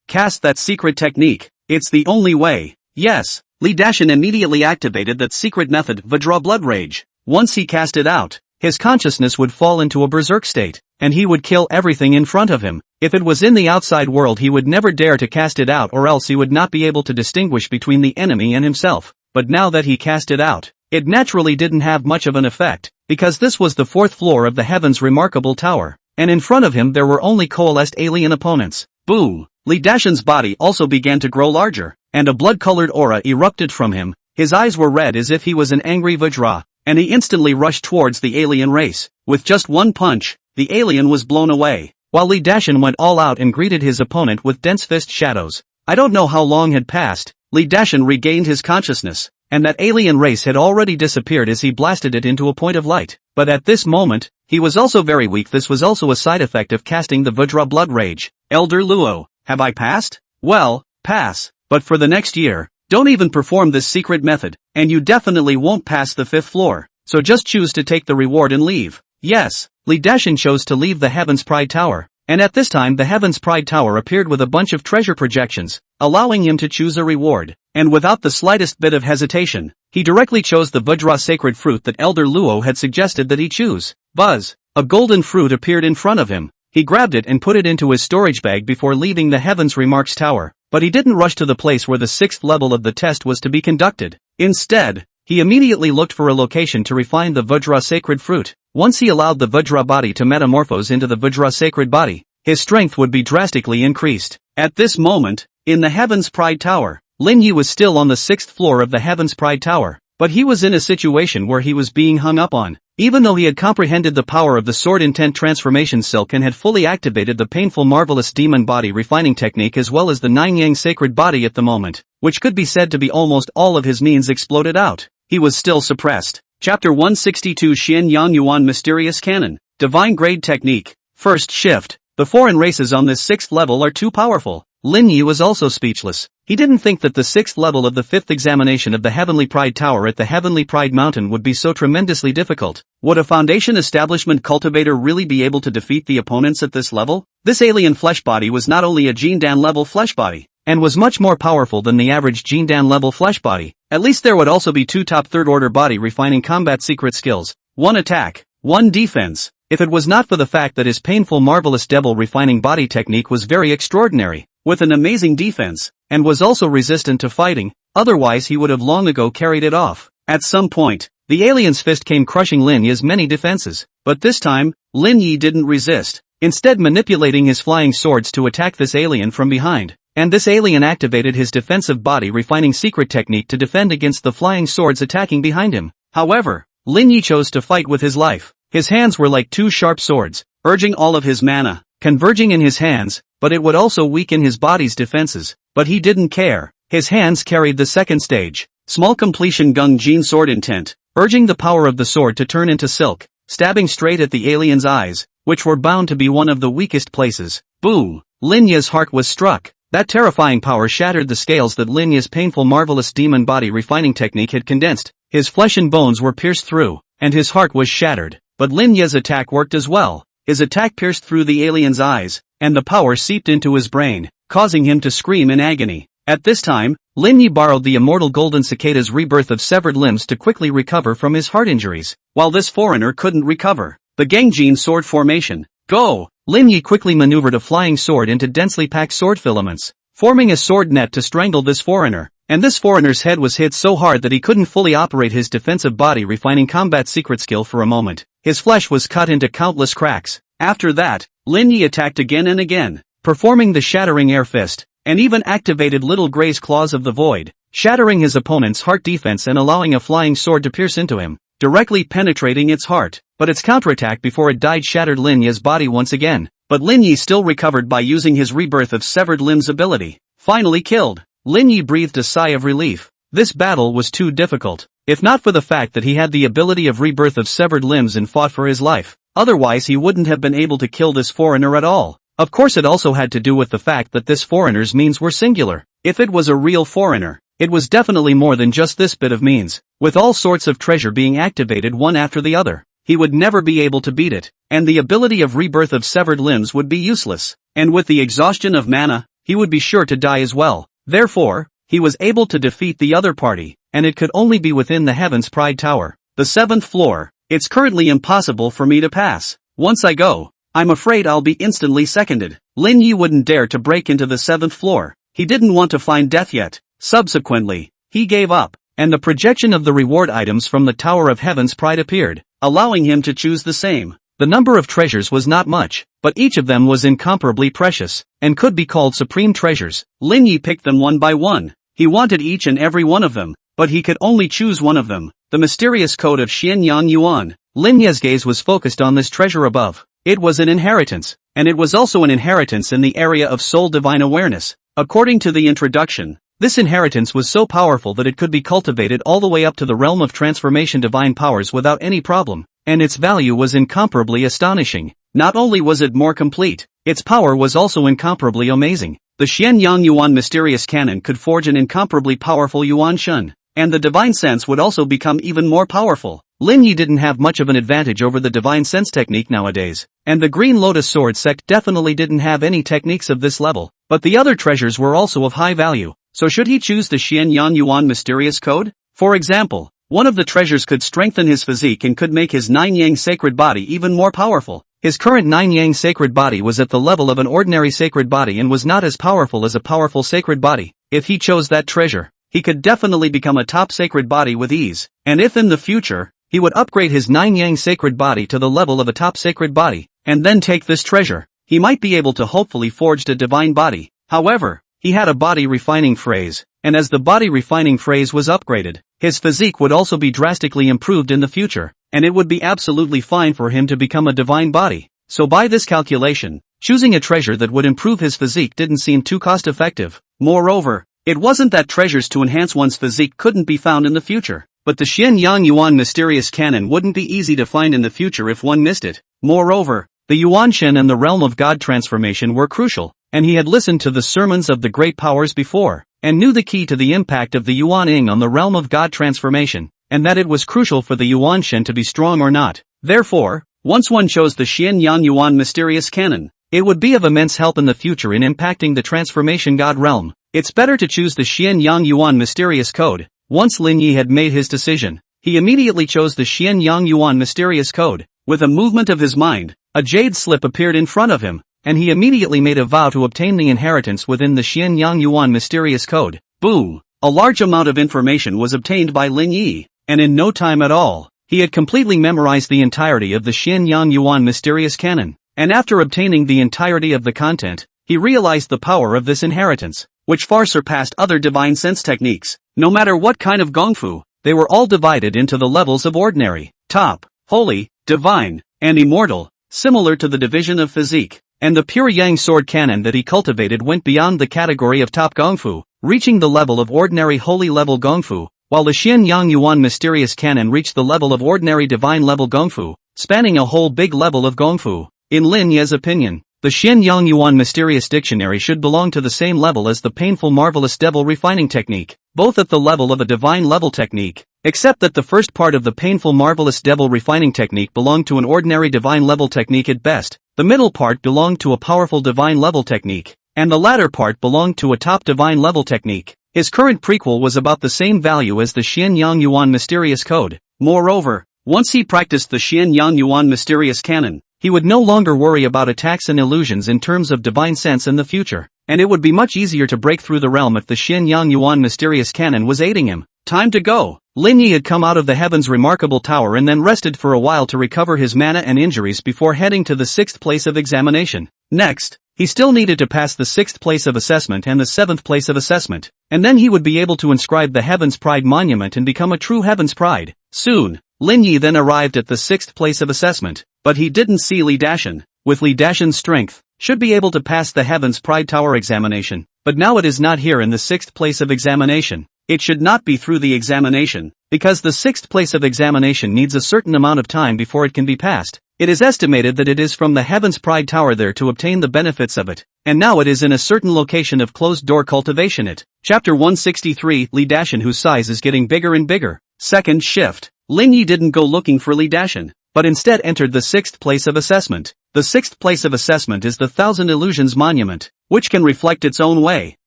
Cast that secret technique. It's the only way. Yes. Li Dashin immediately activated that secret method, Vajra Blood Rage. Once he cast it out, his consciousness would fall into a berserk state, and he would kill everything in front of him. If it was in the outside world he would never dare to cast it out or else he would not be able to distinguish between the enemy and himself. But now that he cast it out, it naturally didn't have much of an effect, because this was the 4th floor of the Heaven's remarkable tower, and in front of him there were only coalesced alien opponents. Boom! Li Dashin's body also began to grow larger, and a blood-colored aura erupted from him. His eyes were red as if he was an angry Vajra, and he instantly rushed towards the alien race. With just one punch, the alien was blown away, while Li Dashin went all out and greeted his opponent with dense fist shadows. I don't know how long had passed. Li Dashin regained his consciousness, and that alien race had already disappeared as he blasted it into a point of light. But at this moment, he was also very weak. This was also a side effect of casting the Vajra Blood Rage. Elder Luo, have I passed? Well, pass. But for the next year, don't even perform this secret method, and you definitely won't pass the 5th floor. So just choose to take the reward and leave. Yes, Li Dashin chose to leave the Heaven's Pride Tower, and at this time the Heaven's Pride Tower appeared with a bunch of treasure projections, allowing him to choose a reward. And without the slightest bit of hesitation, he directly chose the Vajra sacred fruit that Elder Luo had suggested that he choose. Buzz! A golden fruit appeared in front of him. He grabbed it and put it into his storage bag before leaving the Heaven's Remarks Tower, but he didn't rush to the place where the 6th level of the test was to be conducted. Instead, he immediately looked for a location to refine the Vajra sacred fruit. Once he allowed the Vajra body to metamorphose into the Vajra sacred body, his strength would be drastically increased. At this moment, in the Heaven's Pride Tower, Lin Yi was still on the 6th floor of the Heaven's Pride Tower, but he was in a situation where he was being hung up on. Even though he had comprehended the power of the sword intent transformation silk and had fully activated the painful marvelous demon body refining technique as well as the nine yang sacred body at the moment, which could be said to be almost all of his means exploded out, he was still suppressed. Chapter 162 Xian Yang Yuan Mysterious Cannon, Divine Grade Technique, First Shift. The foreign races on this 6th level are too powerful. Lin Yi was also speechless. He didn't think that the 6th level of the 5th examination of the Heavenly Pride Tower at the Heavenly Pride Mountain would be so tremendously difficult. Would a Foundation Establishment cultivator really be able to defeat the opponents at this level? This alien flesh body was not only a Jindan level flesh body, and was much more powerful than the average Jindan level flesh body. At least there would also be 2 top third order body refining combat secret skills, 1 attack, 1 defense. If it was not for the fact that his painful marvelous devil refining body technique was very extraordinary, with an amazing defense, and was also resistant to fighting, otherwise he would have long ago carried it off. At some point, the alien's fist came crushing Lin Yi's many defenses, but this time, Lin Yi didn't resist, instead manipulating his flying swords to attack this alien from behind, and this alien activated his defensive body refining secret technique to defend against the flying swords attacking behind him. However, Lin Yi chose to fight with his life. His hands were like 2 sharp swords, urging all of his mana, converging in his hands, but it would also weaken his body's defenses, but he didn't care. His hands carried the second stage, small completion Gung Jin sword intent, urging the power of the sword to turn into silk, stabbing straight at the alien's eyes, which were bound to be one of the weakest places. Boom! Lin Yi's heart was struck. That terrifying power shattered the scales that Lin Yi's painful marvelous demon body refining technique had condensed. His flesh and bones were pierced through, and his heart was shattered. But Lin Yi's attack worked as well. His attack pierced through the alien's eyes, and the power seeped into his brain, causing him to scream in agony. At this time, Lin Yi borrowed the immortal golden cicada's rebirth of severed limbs to quickly recover from his heart injuries, while this foreigner couldn't recover. The Gangjin sword formation. Go! Lin Yi quickly maneuvered a flying sword into densely packed sword filaments, forming a sword net to strangle this foreigner. And this foreigner's head was hit so hard that he couldn't fully operate his defensive body refining combat secret skill for a moment. His flesh was cut into countless cracks. After that, Lin Yi attacked again and again, performing the shattering air fist, and even activated Little Gray's claws of the void, shattering his opponent's heart defense and allowing a flying sword to pierce into him, directly penetrating its heart. But its counterattack before it died shattered Lin Yi's body once again. But Lin Yi still recovered by using his rebirth of severed limbs ability. Finally killed. Lin Yi breathed a sigh of relief. This battle was too difficult, if not for the fact that he had the ability of rebirth of severed limbs and fought for his life. Otherwise he wouldn't have been able to kill this foreigner at all. Of course it also had to do with the fact that this foreigner's means were singular. If it was a real foreigner, it was definitely more than just this bit of means, with all sorts of treasure being activated one after the other. He would never be able to beat it, and the ability of rebirth of severed limbs would be useless, and with the exhaustion of mana, he would be sure to die as well. Therefore, he was able to defeat the other party, and it could only be within the Heaven's Pride Tower, the 7th floor. It's currently impossible for me to pass. Once I go, I'm afraid I'll be instantly seconded. Lin Yi wouldn't dare to break into the 7th floor. He didn't want to find death yet. Subsequently, he gave up, and the projection of the reward items from the Tower of Heaven's Pride appeared, allowing him to choose the same. The number of treasures was not much, but each of them was incomparably precious, and could be called supreme treasures. Lin Yi picked them one by one. He wanted each and every one of them, but he could only choose one of them. The mysterious code of Xianyang Yuan. Lin Yi's gaze was focused on this treasure above. It was an inheritance, and it was also an inheritance in the area of soul divine awareness. According to the introduction, this inheritance was so powerful that it could be cultivated all the way up to the realm of transformation divine powers without any problem. And its value was incomparably astonishing. Not only was it more complete, its power was also incomparably amazing. The Xianyang Yuan mysterious cannon could forge an incomparably powerful Yuan Shun, and the divine sense would also become even more powerful. Lin Yi didn't have much of an advantage over the divine sense technique nowadays, and the Green Lotus Sword sect definitely didn't have any techniques of this level, but the other treasures were also of high value. So should he choose the Xianyang Yuan mysterious code? For example, one of the treasures could strengthen his physique and could make his 9-yang sacred body even more powerful. His current 9-yang sacred body was at the level of an ordinary sacred body and was not as powerful as a powerful sacred body. If he chose that treasure, he could definitely become a top sacred body with ease. And if in the future, he would upgrade his 9-yang sacred body to the level of a top sacred body, and then take this treasure, he might be able to hopefully forge a divine body. However, he had a body refining phrase, and as the body refining phrase was upgraded, his physique would also be drastically improved in the future, and it would be absolutely fine for him to become a divine body. So by this calculation, choosing a treasure that would improve his physique didn't seem too cost-effective. Moreover, it wasn't that treasures to enhance one's physique couldn't be found in the future, but the Xianyang Yuan mysterious cannon wouldn't be easy to find in the future if one missed it. Moreover, the Yuan Shen and the Realm of God transformation were crucial, and he had listened to the sermons of the great powers before, and knew the key to the impact of the Yuan Ing on the Realm of God transformation, and that it was crucial for the Yuan Shen to be strong or not. Therefore, once one chose the Xianyang Yuan mysterious cannon, it would be of immense help in the future in impacting the transformation God realm. It's better to choose the Xian Yang Yuan mysterious code. Once Lin Yi had made his decision, he immediately chose the Xian Yang Yuan mysterious code. With a movement of his mind, a jade slip appeared in front of him, and he immediately made a vow to obtain the inheritance within the Xian Yang Yuan mysterious code. Boom! A large amount of information was obtained by Lin Yi, and in no time at all, he had completely memorized the entirety of the Xian Yang Yuan mysterious canon, and after obtaining the entirety of the content, he realized the power of this inheritance, which far surpassed other divine sense techniques. No matter what kind of gongfu, they were all divided into the levels of ordinary, top, holy, divine, and immortal, similar to the division of physique. And the pure yang sword canon that he cultivated went beyond the category of top gongfu, reaching the level of ordinary holy level gongfu, while the Xian Yang Yuan mysterious canon reached the level of ordinary divine level gongfu, spanning a whole big level of gongfu. In Lin Ye's opinion, the Xian Yang Yuan mysterious dictionary should belong to the same level as the painful marvelous devil refining technique, both at the level of a divine level technique, except that the first part of the painful marvelous devil refining technique belonged to an ordinary divine level technique at best, the middle part belonged to a powerful divine level technique, and the latter part belonged to a top divine level technique. His current prequel was about the same value as the Xian Yang Yuan mysterious code. Moreover, once he practiced the Xian Yang Yuan mysterious canon, he would no longer worry about attacks and illusions in terms of divine sense in the future, and it would be much easier to break through the realm if the Xian Yang Yuan mysterious canon was aiding him. Time to go! Lin Yi had come out of the heaven's remarkable tower and then rested for a while to recover his mana and injuries before heading to the 6th place of examination. Next, he still needed to pass the 6th place of assessment and the 7th place of assessment, and then he would be able to inscribe the Heaven's Pride monument and become a true Heaven's Pride. Soon, Lin Yi then arrived at the 6th place of assessment, but he didn't see Li Dashan. With Li Dashan's strength, should be able to pass the Heaven's Pride Tower examination, but now it is not here in the 6th place of examination. It should not be through the examination, because the 6th place of examination needs a certain amount of time before it can be passed. It is estimated that it is from the Heaven's Pride Tower there to obtain the benefits of it, and now it is in a certain location of closed door cultivation. Chapter 163 Li Dashan, whose size is getting bigger and bigger. Second shift. Lin Yi didn't go looking for Li Dashan, but instead entered the 6th place of assessment. The 6th place of assessment is the Thousand Illusions Monument, which can reflect its own way,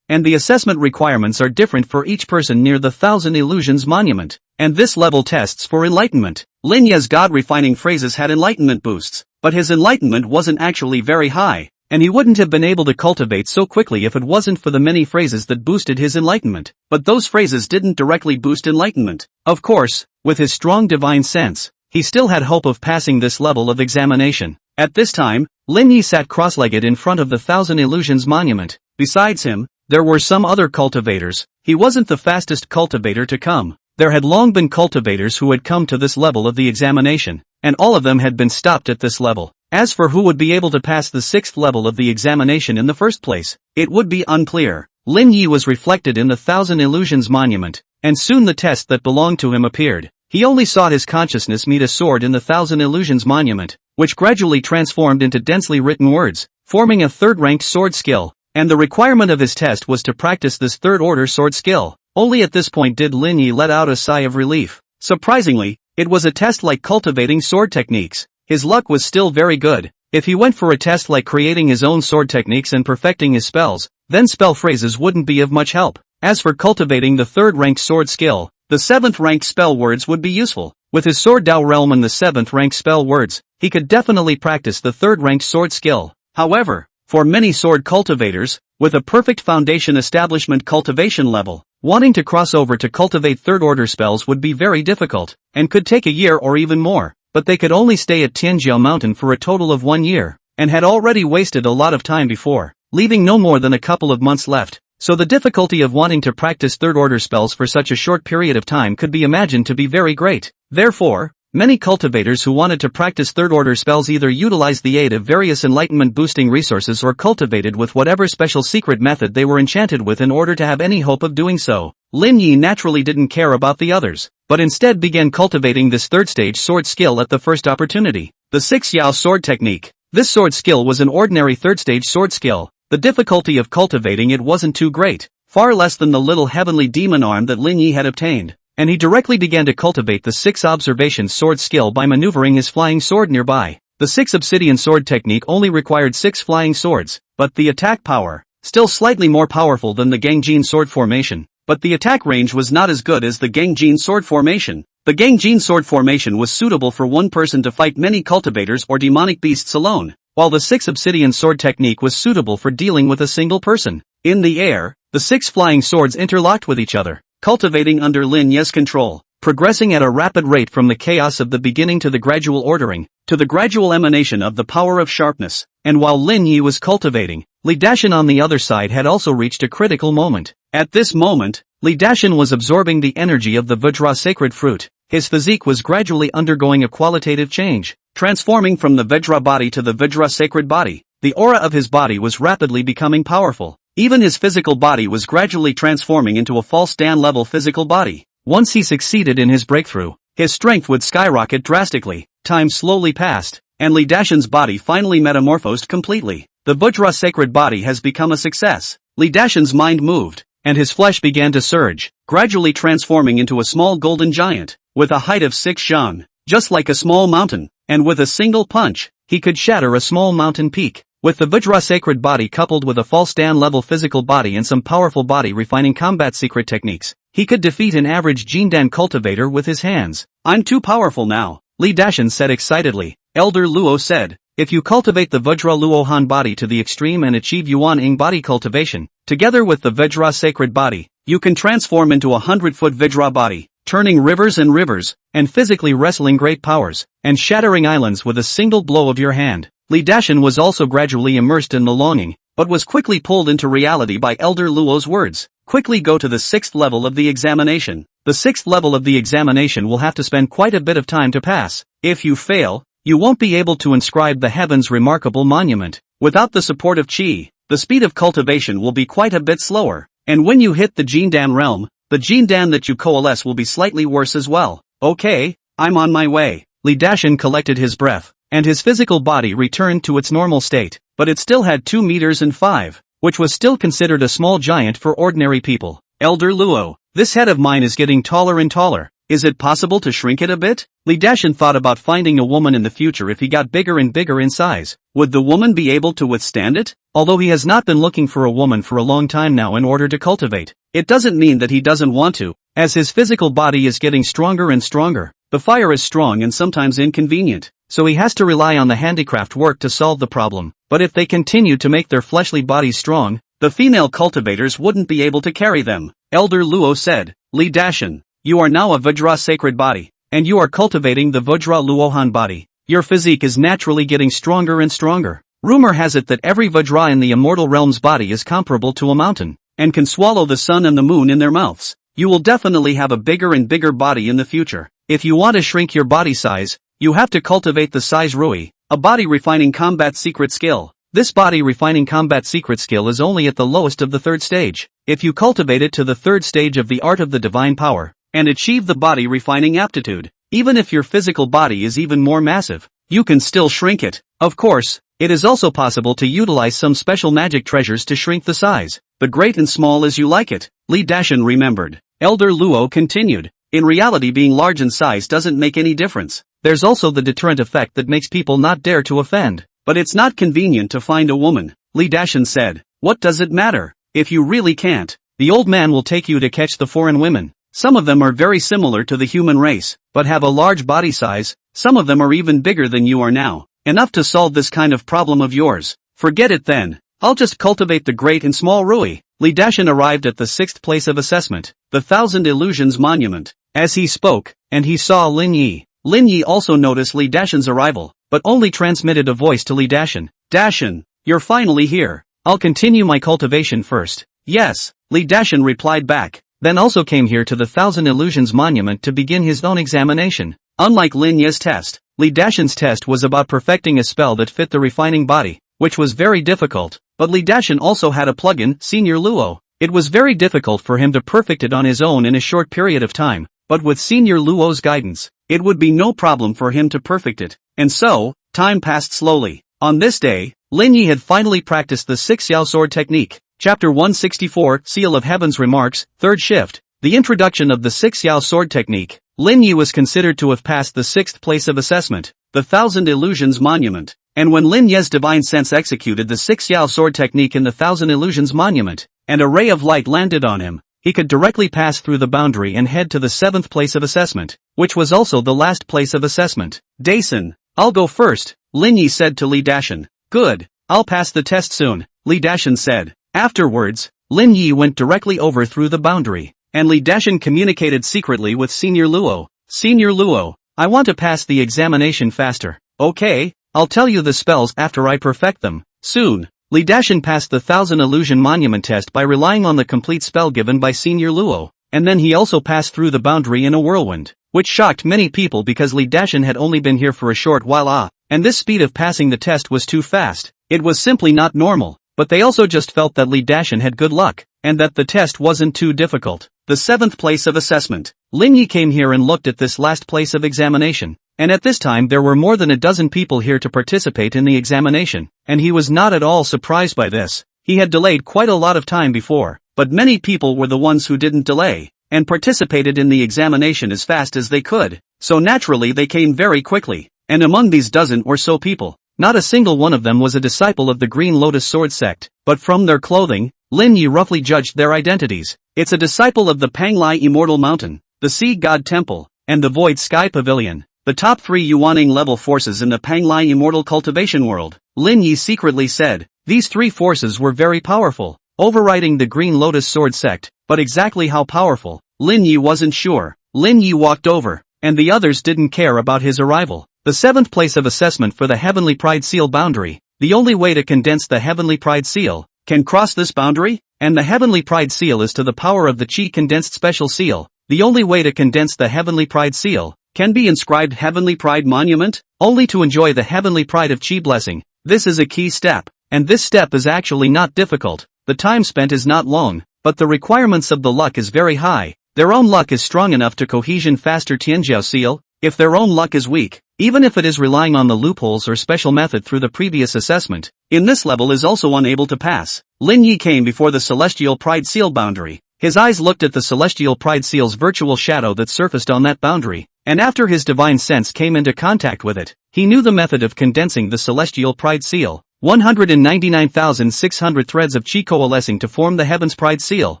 and the assessment requirements are different for each person near the Thousand Illusions Monument, and this level tests for enlightenment. Lin Ye's God-refining phrases had enlightenment boosts, but his enlightenment wasn't actually very high, and he wouldn't have been able to cultivate so quickly if it wasn't for the many phrases that boosted his enlightenment. But those phrases didn't directly boost enlightenment. Of course, with his strong divine sense, he still had hope of passing this level of examination. At this time, Lin Yi sat cross-legged in front of the Thousand Illusions Monument. Besides him, there were some other cultivators. He wasn't the fastest cultivator to come. There had long been cultivators who had come to this level of the examination, and all of them had been stopped at this level. As for who would be able to pass the 6th level of the examination in the first place, it would be unclear. Lin Yi was reflected in the Thousand Illusions Monument, and soon the test that belonged to him appeared. He only saw his consciousness meet a sword in the Thousand Illusions Monument, which gradually transformed into densely written words, forming a third-ranked sword skill. And the requirement of his test was to practice this third-order sword skill. Only at this point did Lin Yi let out a sigh of relief. Surprisingly, it was a test like cultivating sword techniques. His luck was still very good. If he went for a test like creating his own sword techniques and perfecting his spells, then spell phrases wouldn't be of much help. As for cultivating the third-ranked sword skill, the 7th-ranked spell words would be useful. With his sword Dao realm and the 7th-ranked spell words, he could definitely practice the third-ranked sword skill. However, for many sword cultivators, with a perfect foundation establishment cultivation level, wanting to cross over to cultivate third-order spells would be very difficult, and could take a year or even more, but they could only stay at Tianjiao Mountain for a total of 1 year, and had already wasted a lot of time before, leaving no more than a couple of months left, so the difficulty of wanting to practice third-order spells for such a short period of time could be imagined to be very great. Therefore, many cultivators who wanted to practice third-order spells either utilized the aid of various enlightenment-boosting resources or cultivated with whatever special secret method they were enchanted with in order to have any hope of doing so. Lin Yi naturally didn't care about the others, but instead began cultivating this third-stage sword skill at the first opportunity. The 6 Yao sword technique. This sword skill was an ordinary third-stage sword skill. The difficulty of cultivating it wasn't too great, far less than the little heavenly demon arm that Lin Yi had obtained, and he directly began to cultivate the 6 observation sword skill by maneuvering his flying sword nearby. The 6 obsidian sword technique only required 6 flying swords, but the attack power, still slightly more powerful than the Gangjin sword formation, but the attack range was not as good as the Gangjin sword formation. The Gangjin sword formation was suitable for one person to fight many cultivators or demonic beasts alone, while the 6 obsidian sword technique was suitable for dealing with a single person. In the air, the 6 flying swords interlocked with each other, cultivating under Lin Ye's control, progressing at a rapid rate from the chaos of the beginning to the gradual ordering, to the gradual emanation of the power of sharpness. And while Lin Yi was cultivating, Li Dashan on the other side had also reached a critical moment. At this moment, Li Dashan was absorbing the energy of the Vajra sacred fruit. His physique was gradually undergoing a qualitative change, transforming from the Vajra body to the Vajra sacred body. The aura of his body was rapidly becoming powerful. Even his physical body was gradually transforming into a false Dan-level physical body. Once he succeeded in his breakthrough, his strength would skyrocket drastically. Time slowly passed, and Li Dashan's body finally metamorphosed completely. The Vajra sacred body has become a success. Li Dashan's mind moved, and his flesh began to surge, gradually transforming into a small golden giant, with a height of 6 zhang, just like a small mountain, and with a single punch, he could shatter a small mountain peak. With the Vajra sacred body coupled with a false Dan-level physical body and some powerful body refining combat secret techniques, he could defeat an average Jindan cultivator with his hands. I'm too powerful now, Li Dashan said excitedly. Elder Luo said, if you cultivate the Vajra Luohan body to the extreme and achieve Yuan Ing body cultivation, together with the Vajra sacred body, you can transform into a 100-foot Vajra body, turning rivers, and physically wrestling great powers, and shattering islands with a single blow of your hand. Li Dashan was also gradually immersed in the longing, but was quickly pulled into reality by Elder Luo's words. Quickly go to the 6th level of the examination. The 6th level of the examination will have to spend quite a bit of time to pass. If you fail, you won't be able to inscribe the heaven's remarkable monument. Without the support of Qi, the speed of cultivation will be quite a bit slower. And when you hit the Jindan realm, the Jindan that you coalesce will be slightly worse as well. Okay, I'm on my way. Li Dashan collected his breath, and his physical body returned to its normal state, but it still had 2 meters and 5. Which was still considered a small giant for ordinary people. Elder Luo, this head of mine is getting taller and taller. Is it possible to shrink it a bit? Li Dashan thought about finding a woman in the future if he got bigger and bigger in size. Would the woman be able to withstand it? Although he has not been looking for a woman for a long time now in order to cultivate, it doesn't mean that he doesn't want to, as his physical body is getting stronger and stronger. The fire is strong and sometimes inconvenient, so he has to rely on the handicraft work to solve the problem. But if they continue to make their fleshly bodies strong, the female cultivators wouldn't be able to carry them. Elder Luo said, Li Dashan, you are now a Vajra sacred body, and you are cultivating the Vajra Luohan body. Your physique is naturally getting stronger and stronger. Rumor has it that every Vajra in the immortal realm's body is comparable to a mountain, and can swallow the sun and the moon in their mouths. You will definitely have a bigger and bigger body in the future. If you want to shrink your body size, you have to cultivate the size Rui, a body refining combat secret skill. This body refining combat secret skill is only at the lowest of the 3rd stage. If you cultivate it to the 3rd stage of the art of the divine power, and achieve the body refining aptitude, even if your physical body is even more massive, you can still shrink it. Of course, it is also possible to utilize some special magic treasures to shrink the size, but great and small as you like it. Li Dashan remembered. Elder Luo continued, in reality being large in size doesn't make any difference. There's also the deterrent effect that makes people not dare to offend. But it's not convenient to find a woman, Li Dashan said. What does it matter? If you really can't, the old man will take you to catch the foreign women. Some of them are very similar to the human race, but have a large body size. Some of them are even bigger than you are now. Enough to solve this kind of problem of yours. Forget it then. I'll just cultivate the great and small Rui. Li Dashan arrived at the 6th place of assessment, the 1000 Illusions Monument. As he spoke, and he saw Lin Yi. Lin Yi also noticed Li Dashan's arrival, but only transmitted a voice to Li Dashan. Dashan, you're finally here. I'll continue my cultivation first. Yes, Li Dashan replied back, then also came here to the 1000 Illusions Monument to begin his own examination. Unlike Lin Yi's test, Li Dashan's test was about perfecting a spell that fit the refining body, which was very difficult, but Li Dashan also had a plugin, Senior Luo. It was very difficult for him to perfect it on his own in a short period of time, but with Senior Luo's guidance, it would be no problem for him to perfect it. And so, time passed slowly. On this day, Lin Yi had finally practiced the 6 Yao sword technique. Chapter 164, Seal of Heaven's Remarks, 3rd Shift. The introduction of the 6 Yao sword technique. Lin Yi was considered to have passed the 6th place of assessment, the 1000 Illusions Monument, and when Lin Ye's divine sense executed the 6 Yao sword technique in the Thousand Illusions Monument, and a ray of light landed on him, he could directly pass through the boundary and head to the 7th place of assessment, which was also the last place of assessment. Dason, I'll go first, Lin Yi said to Li Dashan. Good, I'll pass the test soon, Li Dashan said. Afterwards, Lin Yi went directly over through the boundary, and Li Dashan communicated secretly with Senior Luo. Senior Luo, I want to pass the examination faster. Okay, I'll tell you the spells after I perfect them. Soon, Li Dashan passed the Thousand Illusion Monument test by relying on the complete spell given by Senior Luo, and then he also passed through the boundary in a whirlwind, which shocked many people because Li Dashan had only been here for a short while and this speed of passing the test was too fast. It was simply not normal, but they also just felt that Li Dashan had good luck, and that the test wasn't too difficult. The 7th place of assessment. Lin Yi came here and looked at this last place of examination, and at this time there were more than a dozen people here to participate in the examination, and he was not at all surprised by this. He had delayed quite a lot of time before, but many people were the ones who didn't delay, and participated in the examination as fast as they could, so naturally they came very quickly, and among these dozen or so people, not a single one of them was a disciple of the Green Lotus Sword sect, but from their clothing, Lin Yi roughly judged their identities. It's a disciple of the Panglai Immortal Mountain, the Sea God Temple, and the Void Sky Pavilion, the top 3 Yuaning level forces in the Panglai Immortal Cultivation world. Lin Yi secretly said, these 3 forces were very powerful, overriding the Green Lotus Sword sect, but exactly how powerful, Lin Yi wasn't sure. Lin Yi walked over, and the others didn't care about his arrival. The 7th place of assessment for the Heavenly Pride Seal boundary. The only way to condense the Heavenly Pride Seal can cross this boundary, and the Heavenly Pride Seal is to the power of the Chi Condensed Special Seal. The only way to condense the Heavenly Pride Seal can be inscribed Heavenly Pride Monument, only to enjoy the Heavenly Pride of Chi blessing. This is a key step, and this step is actually not difficult. The time spent is not long, but the requirements of the luck is very high. Their own luck is strong enough to cohesion faster Tianjiao Seal. If their own luck is weak, even if it is relying on the loopholes or special method through the previous assessment, in this level is also unable to pass. Lin Yi came before the Celestial Pride Seal boundary. His eyes looked at the Celestial Pride Seal's virtual shadow that surfaced on that boundary, and after his divine sense came into contact with it, he knew the method of condensing the Celestial Pride Seal. 199,600 threads of Chi coalescing to form the Heaven's Pride Seal.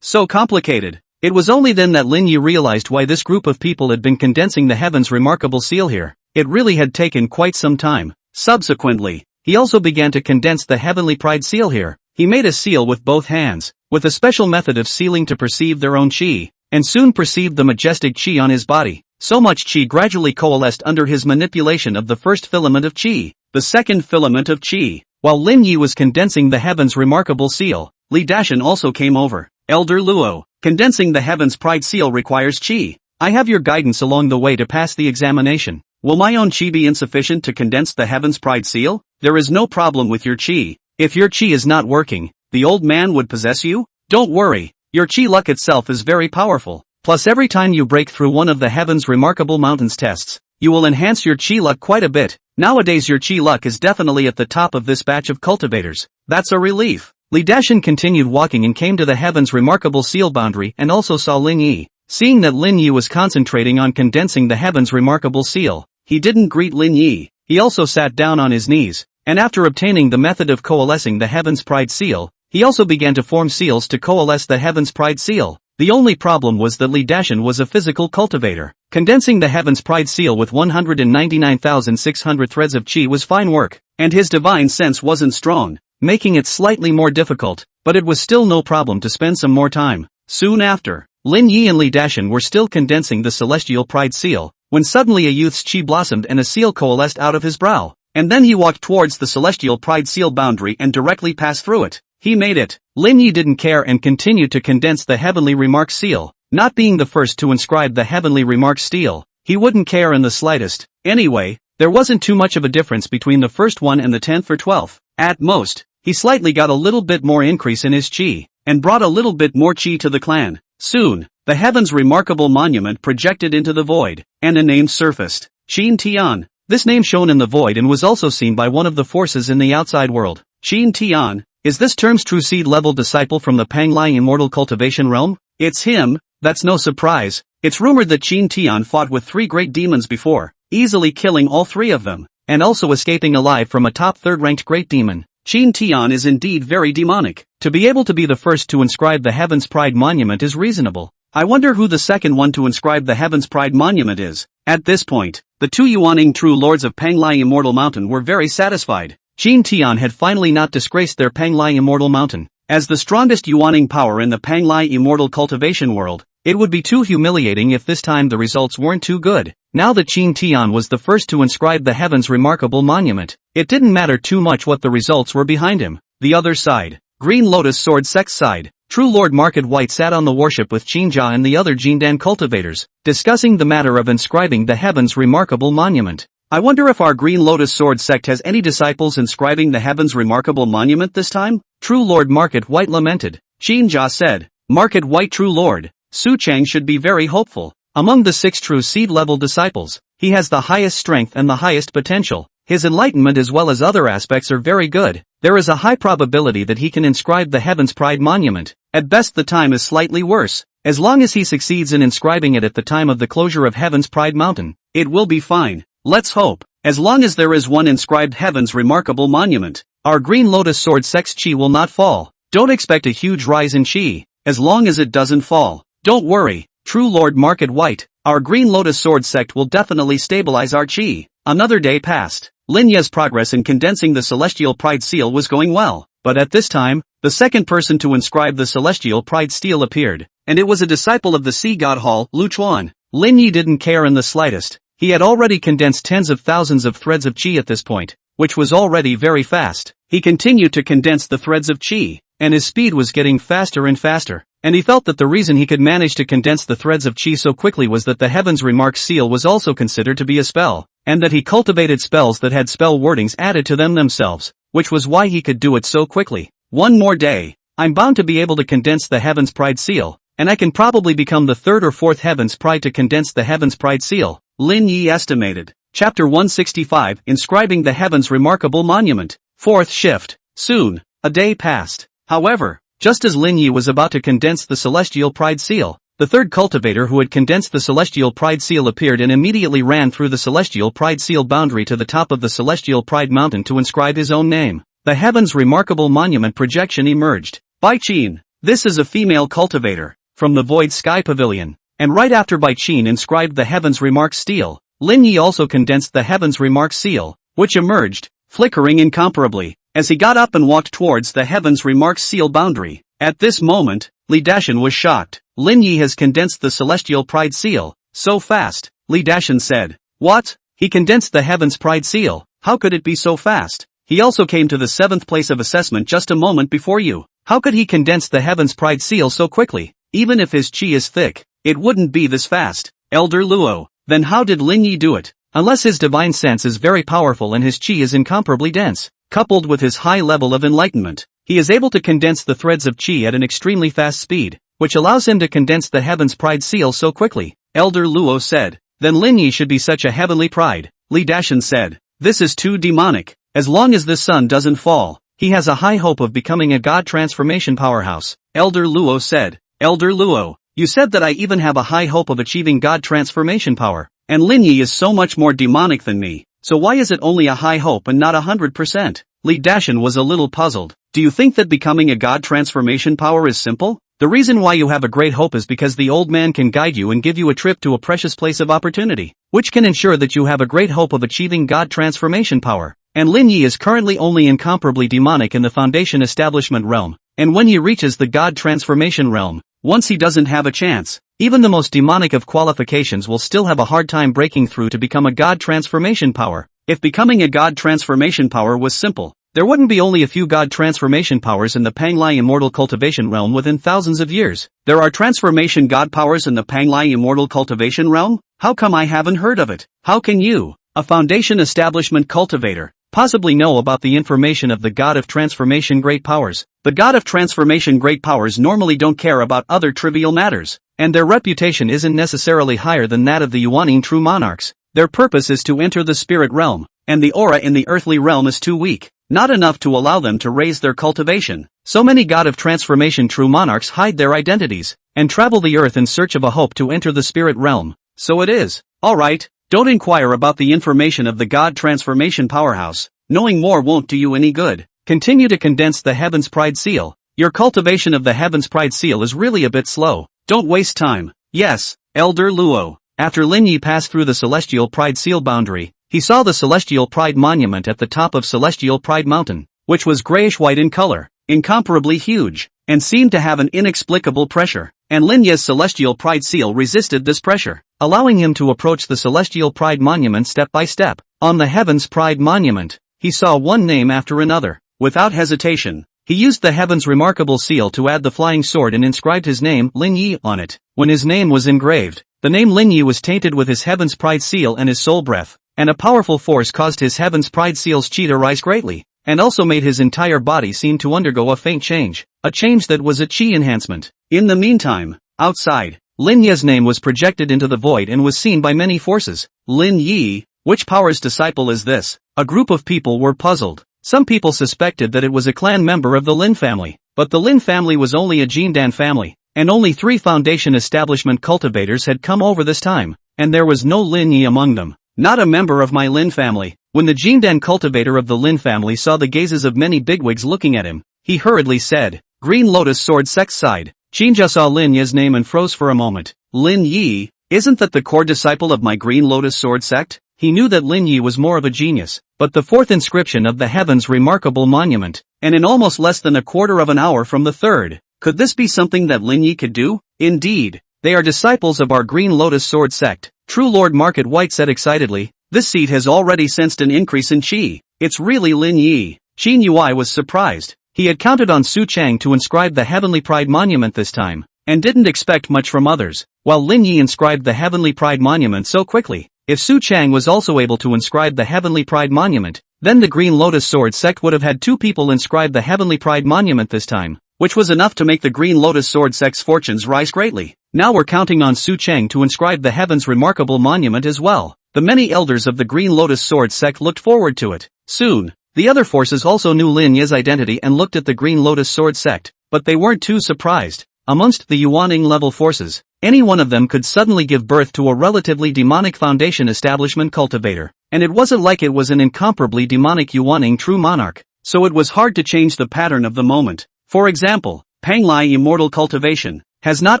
So complicated. It was only then that Lin Yi realized why this group of people had been condensing the Heaven's remarkable seal here. It really had taken quite some time. Subsequently, he also began to condense the Heavenly Pride Seal here. He made a seal with both hands, with a special method of sealing to perceive their own Chi, and soon perceived the majestic Chi on his body. So much Chi gradually coalesced under his manipulation of the first filament of Chi, the second filament of Chi. While Lin Yi was condensing the Heaven's remarkable seal, Li Dashan also came over. Elder Luo, condensing the Heaven's Pride Seal requires Chi. I have your guidance along the way to pass the examination. Will my own Chi be insufficient to condense the Heaven's Pride Seal? There is no problem with your Chi. If your Chi is not working, the old man would possess you? Don't worry, your Chi luck itself is very powerful. Plus every time you break through one of the Heaven's remarkable mountains tests, you will enhance your Chi luck quite a bit. Nowadays your Chi luck is definitely at the top of this batch of cultivators. That's a relief. Li Dashan continued walking and came to the Heaven's remarkable seal boundary and also saw Lin Yi. Seeing that Lin Yi was concentrating on condensing the Heaven's remarkable seal, he didn't greet Lin Yi. He also sat down on his knees, and after obtaining the method of coalescing the Heaven's Pride Seal, he also began to form seals to coalesce the Heaven's Pride Seal. The only problem was that Li Dashan was a physical cultivator. Condensing the Heaven's Pride Seal with 199,600 threads of Chi was fine work, and his divine sense wasn't strong, making it slightly more difficult, but it was still no problem to spend some more time. Soon after, Lin Yi and Li Dashan were still condensing the Celestial Pride Seal, when suddenly a youth's Chi blossomed and a seal coalesced out of his brow, and then he walked towards the Celestial Pride Seal boundary and directly passed through it. He made it. Lin Yi didn't care and continued to condense the Heavenly Remark Seal. Not being the first to inscribe the Heavenly Remark Seal, he wouldn't care in the slightest. Anyway, there wasn't too much of a difference between the first one and the 10th or 12th. At most, he slightly got a little bit more increase in his Chi, and brought a little bit more Chi to the clan. Soon, the Heaven's remarkable monument projected into the void, and a name surfaced. Qin Tian. This name shone in the void and was also seen by one of the forces in the outside world. Qin Tian. Is this term's true seed-level disciple from the Panglai Immortal Cultivation realm? It's him. That's no surprise. It's rumored that Qin Tian fought with 3 great demons before, easily killing all 3 of them. and also escaping alive from a top third-ranked great demon. Qin Tian is indeed very demonic. To be able to be the first to inscribe the Heaven's Pride Monument is reasonable. I wonder who the second one to inscribe the Heaven's Pride Monument is. At this point, the two Yuaning true lords of Panglai Immortal Mountain were very satisfied. Qin Tian had finally not disgraced their Panglai Immortal Mountain. As the strongest Yuaning power in the Panglai Immortal cultivation world, it would be too humiliating if this time the results weren't too good. Now that Qin Tian was the first to inscribe the Heaven's Remarkable Monument, it didn't matter too much what the results were behind him. The other side, Green Lotus Sword Sect's side, True Lord Market White sat on the warship with Qinjia and the other Jindan cultivators, discussing the matter of inscribing the Heaven's Remarkable Monument. I wonder if our Green Lotus Sword Sect has any disciples inscribing the Heaven's Remarkable Monument this time? True Lord Market White lamented. Qinjia said, Market White True Lord, Su Chang should be very hopeful. Among the 6 true seed-level disciples, he has the highest strength and the highest potential. His enlightenment as well as other aspects are very good. There is a high probability that he can inscribe the Heaven's Pride Monument. At best the time is slightly worse. As long as he succeeds in inscribing it at the time of the closure of Heaven's Pride Mountain, it will be fine. Let's hope. As long as there is one inscribed Heaven's Remarkable Monument, our Green Lotus Sword Sect's chi will not fall. Don't expect a huge rise in chi, as long as it doesn't fall. Don't worry, True Lord Market White, our Green Lotus Sword Sect will definitely stabilize our chi. Another day passed. Lin Ye's progress in condensing the Celestial Pride Seal was going well, but at this time, the second person to inscribe the Celestial Pride Seal appeared, and it was a disciple of the Sea God Hall, Lu Chuan. Lin Yi didn't care in the slightest. He had already condensed tens of thousands of threads of chi at this point, which was already very fast. He continued to condense the threads of chi, and his speed was getting faster and faster. And he felt that the reason he could manage to condense the threads of chi so quickly was that the Heaven's Remark seal was also considered to be a spell, and that he cultivated spells that had spell wordings added to them themselves, which was why he could do it so quickly. One more day, I'm bound to be able to condense the Heaven's Pride seal, and I can probably become the third or fourth Heaven's Pride to condense the Heaven's Pride seal, Lin Yi estimated. Chapter 165, Inscribing the Heaven's Remarkable Monument. Fourth shift. Soon, a day passed. However, just as Lin Yi was about to condense the Celestial Pride Seal, the third cultivator who had condensed the Celestial Pride Seal appeared and immediately ran through the Celestial Pride Seal boundary to the top of the Celestial Pride Mountain to inscribe his own name. The Heaven's Remarkable Monument projection emerged. Bai Qin, this is a female cultivator, from the Void Sky Pavilion. And right after Bai Qin inscribed the Heaven's Remark Seal, Lin Yi also condensed the Heaven's Remark Seal, which emerged, flickering incomparably, as he got up and walked towards the Heaven's Remark Seal boundary. At this moment, Li Dashan was shocked. Lin Yi has condensed the Celestial Pride Seal, so fast. Li Dashan said. What? He condensed the Heaven's Pride Seal, how could it be so fast? He also came to the 7th place of assessment just a moment before you. How could he condense the Heaven's Pride Seal so quickly? Even if his chi is thick, it wouldn't be this fast. Elder Luo, then how did Lin Yi do it? Unless his divine sense is very powerful and his chi is incomparably dense, coupled with his high level of enlightenment, he is able to condense the threads of chi at an extremely fast speed, which allows him to condense the Heaven's Pride Seal so quickly. Elder Luo said. Then Lin Yi should be such a heavenly pride. Li Dashan said. This is too demonic. As long as this sun doesn't fall, he has a high hope of becoming a god transformation powerhouse. Elder Luo said. Elder Luo, you said that I even have a high hope of achieving god transformation power, and Lin Yi is so much more demonic than me, so why is it only a high hope and not 100%? Li Dashan was a little puzzled. Do you think that becoming a god transformation power is simple? The reason why you have a great hope is because the old man can guide you and give you a trip to a precious place of opportunity, which can ensure that you have a great hope of achieving god transformation power. And Lin Yi is currently only incomparably demonic in the Foundation Establishment realm, and when he reaches the god transformation realm, once he doesn't have a chance, even the most demonic of qualifications will still have a hard time breaking through to become a god transformation power. If becoming a god transformation power was simple, there wouldn't be only a few god transformation powers in the Panglai Immortal Cultivation realm within thousands of years. There are transformation god powers in the Panglai Immortal Cultivation realm? How come I haven't heard of it? How can you, a Foundation Establishment cultivator, possibly know about the information of the God of Transformation Great Powers? The God of Transformation Great Powers normally don't care about other trivial matters, and their reputation isn't necessarily higher than that of the Yuanin True Monarchs. Their purpose is to enter the spirit realm, and the aura in the earthly realm is too weak, not enough to allow them to raise their cultivation. So many God of Transformation True Monarchs hide their identities, and travel the earth in search of a hope to enter the spirit realm. So it is. Alright, Don't inquire about the information of the God transformation powerhouse. Knowing more won't do you any good. Continue to condense the Heaven's Pride Seal. Your cultivation of the Heaven's Pride Seal is really a bit slow. Don't waste time. Yes, Elder Luo. After Lin Yi passed through the Celestial Pride Seal boundary, he saw the Celestial Pride Monument at the top of Celestial Pride Mountain, which was grayish-white in color, incomparably huge, and seemed to have an inexplicable pressure. And Lin Yi's Celestial Pride Seal resisted this pressure, allowing him to approach the Celestial Pride Monument step by step. On the Heaven's Pride Monument, he saw one name after another. Without hesitation, he used the Heaven's Remarkable Seal to add the flying sword and inscribed his name, Lin Yi, on it. When his name was engraved, the name Lin Yi was tainted with his Heaven's Pride Seal and his soul breath, and a powerful force caused his Heaven's Pride Seal's chi to rise greatly, and also made his entire body seem to undergo a faint change, a change that was a chi enhancement. In the meantime, outside, Lin Yi's name was projected into the void and was seen by many forces. Lin Yi, which power's disciple is this? A group of people were puzzled. Some people suspected that it was a clan member of the Lin family, but the Lin family was only a Jindan family, and only 3 foundation establishment cultivators had come over this time, and there was no Lin Yi among them. Not a member of my Lin family. When the Jindan cultivator of the Lin family saw the gazes of many bigwigs looking at him, he hurriedly said, Green Lotus Sword Sect side. Jinja saw Lin Yi's name and froze for a moment. Lin Yi, isn't that the core disciple of my Green Lotus Sword Sect? He knew that Lin Yi was more of a genius, but the 4th inscription of the Heaven's Remarkable Monument, and in almost less than a quarter of an hour from the 3rd, could this be something that Lin Yi could do? Indeed, they are disciples of our Green Lotus Sword Sect. True Lord Market White said excitedly. This seed has already sensed an increase in chi. It's really Lin Yi. Qin Yui was surprised. He had counted on Su Chang to inscribe the Heavenly Pride Monument this time, and didn't expect much from others, while Lin Yi inscribed the Heavenly Pride Monument so quickly. If Su Chang was also able to inscribe the Heavenly Pride Monument, then the Green Lotus Sword Sect would have had 2 people inscribe the Heavenly Pride Monument this time, which was enough to make the Green Lotus Sword Sect's fortunes rise greatly. Now we're counting on Su Chang to inscribe the Heaven's Remarkable Monument as well. The many elders of the Green Lotus Sword Sect looked forward to it. Soon, the other forces also knew Lin Yi's identity and looked at the Green Lotus Sword Sect, but they weren't too surprised. Amongst the Yuaning level forces, any one of them could suddenly give birth to a relatively demonic foundation establishment cultivator, and it wasn't like it was an incomparably demonic Yuaning true monarch, so it was hard to change the pattern of the moment. For example, Panglai Immortal Cultivation has not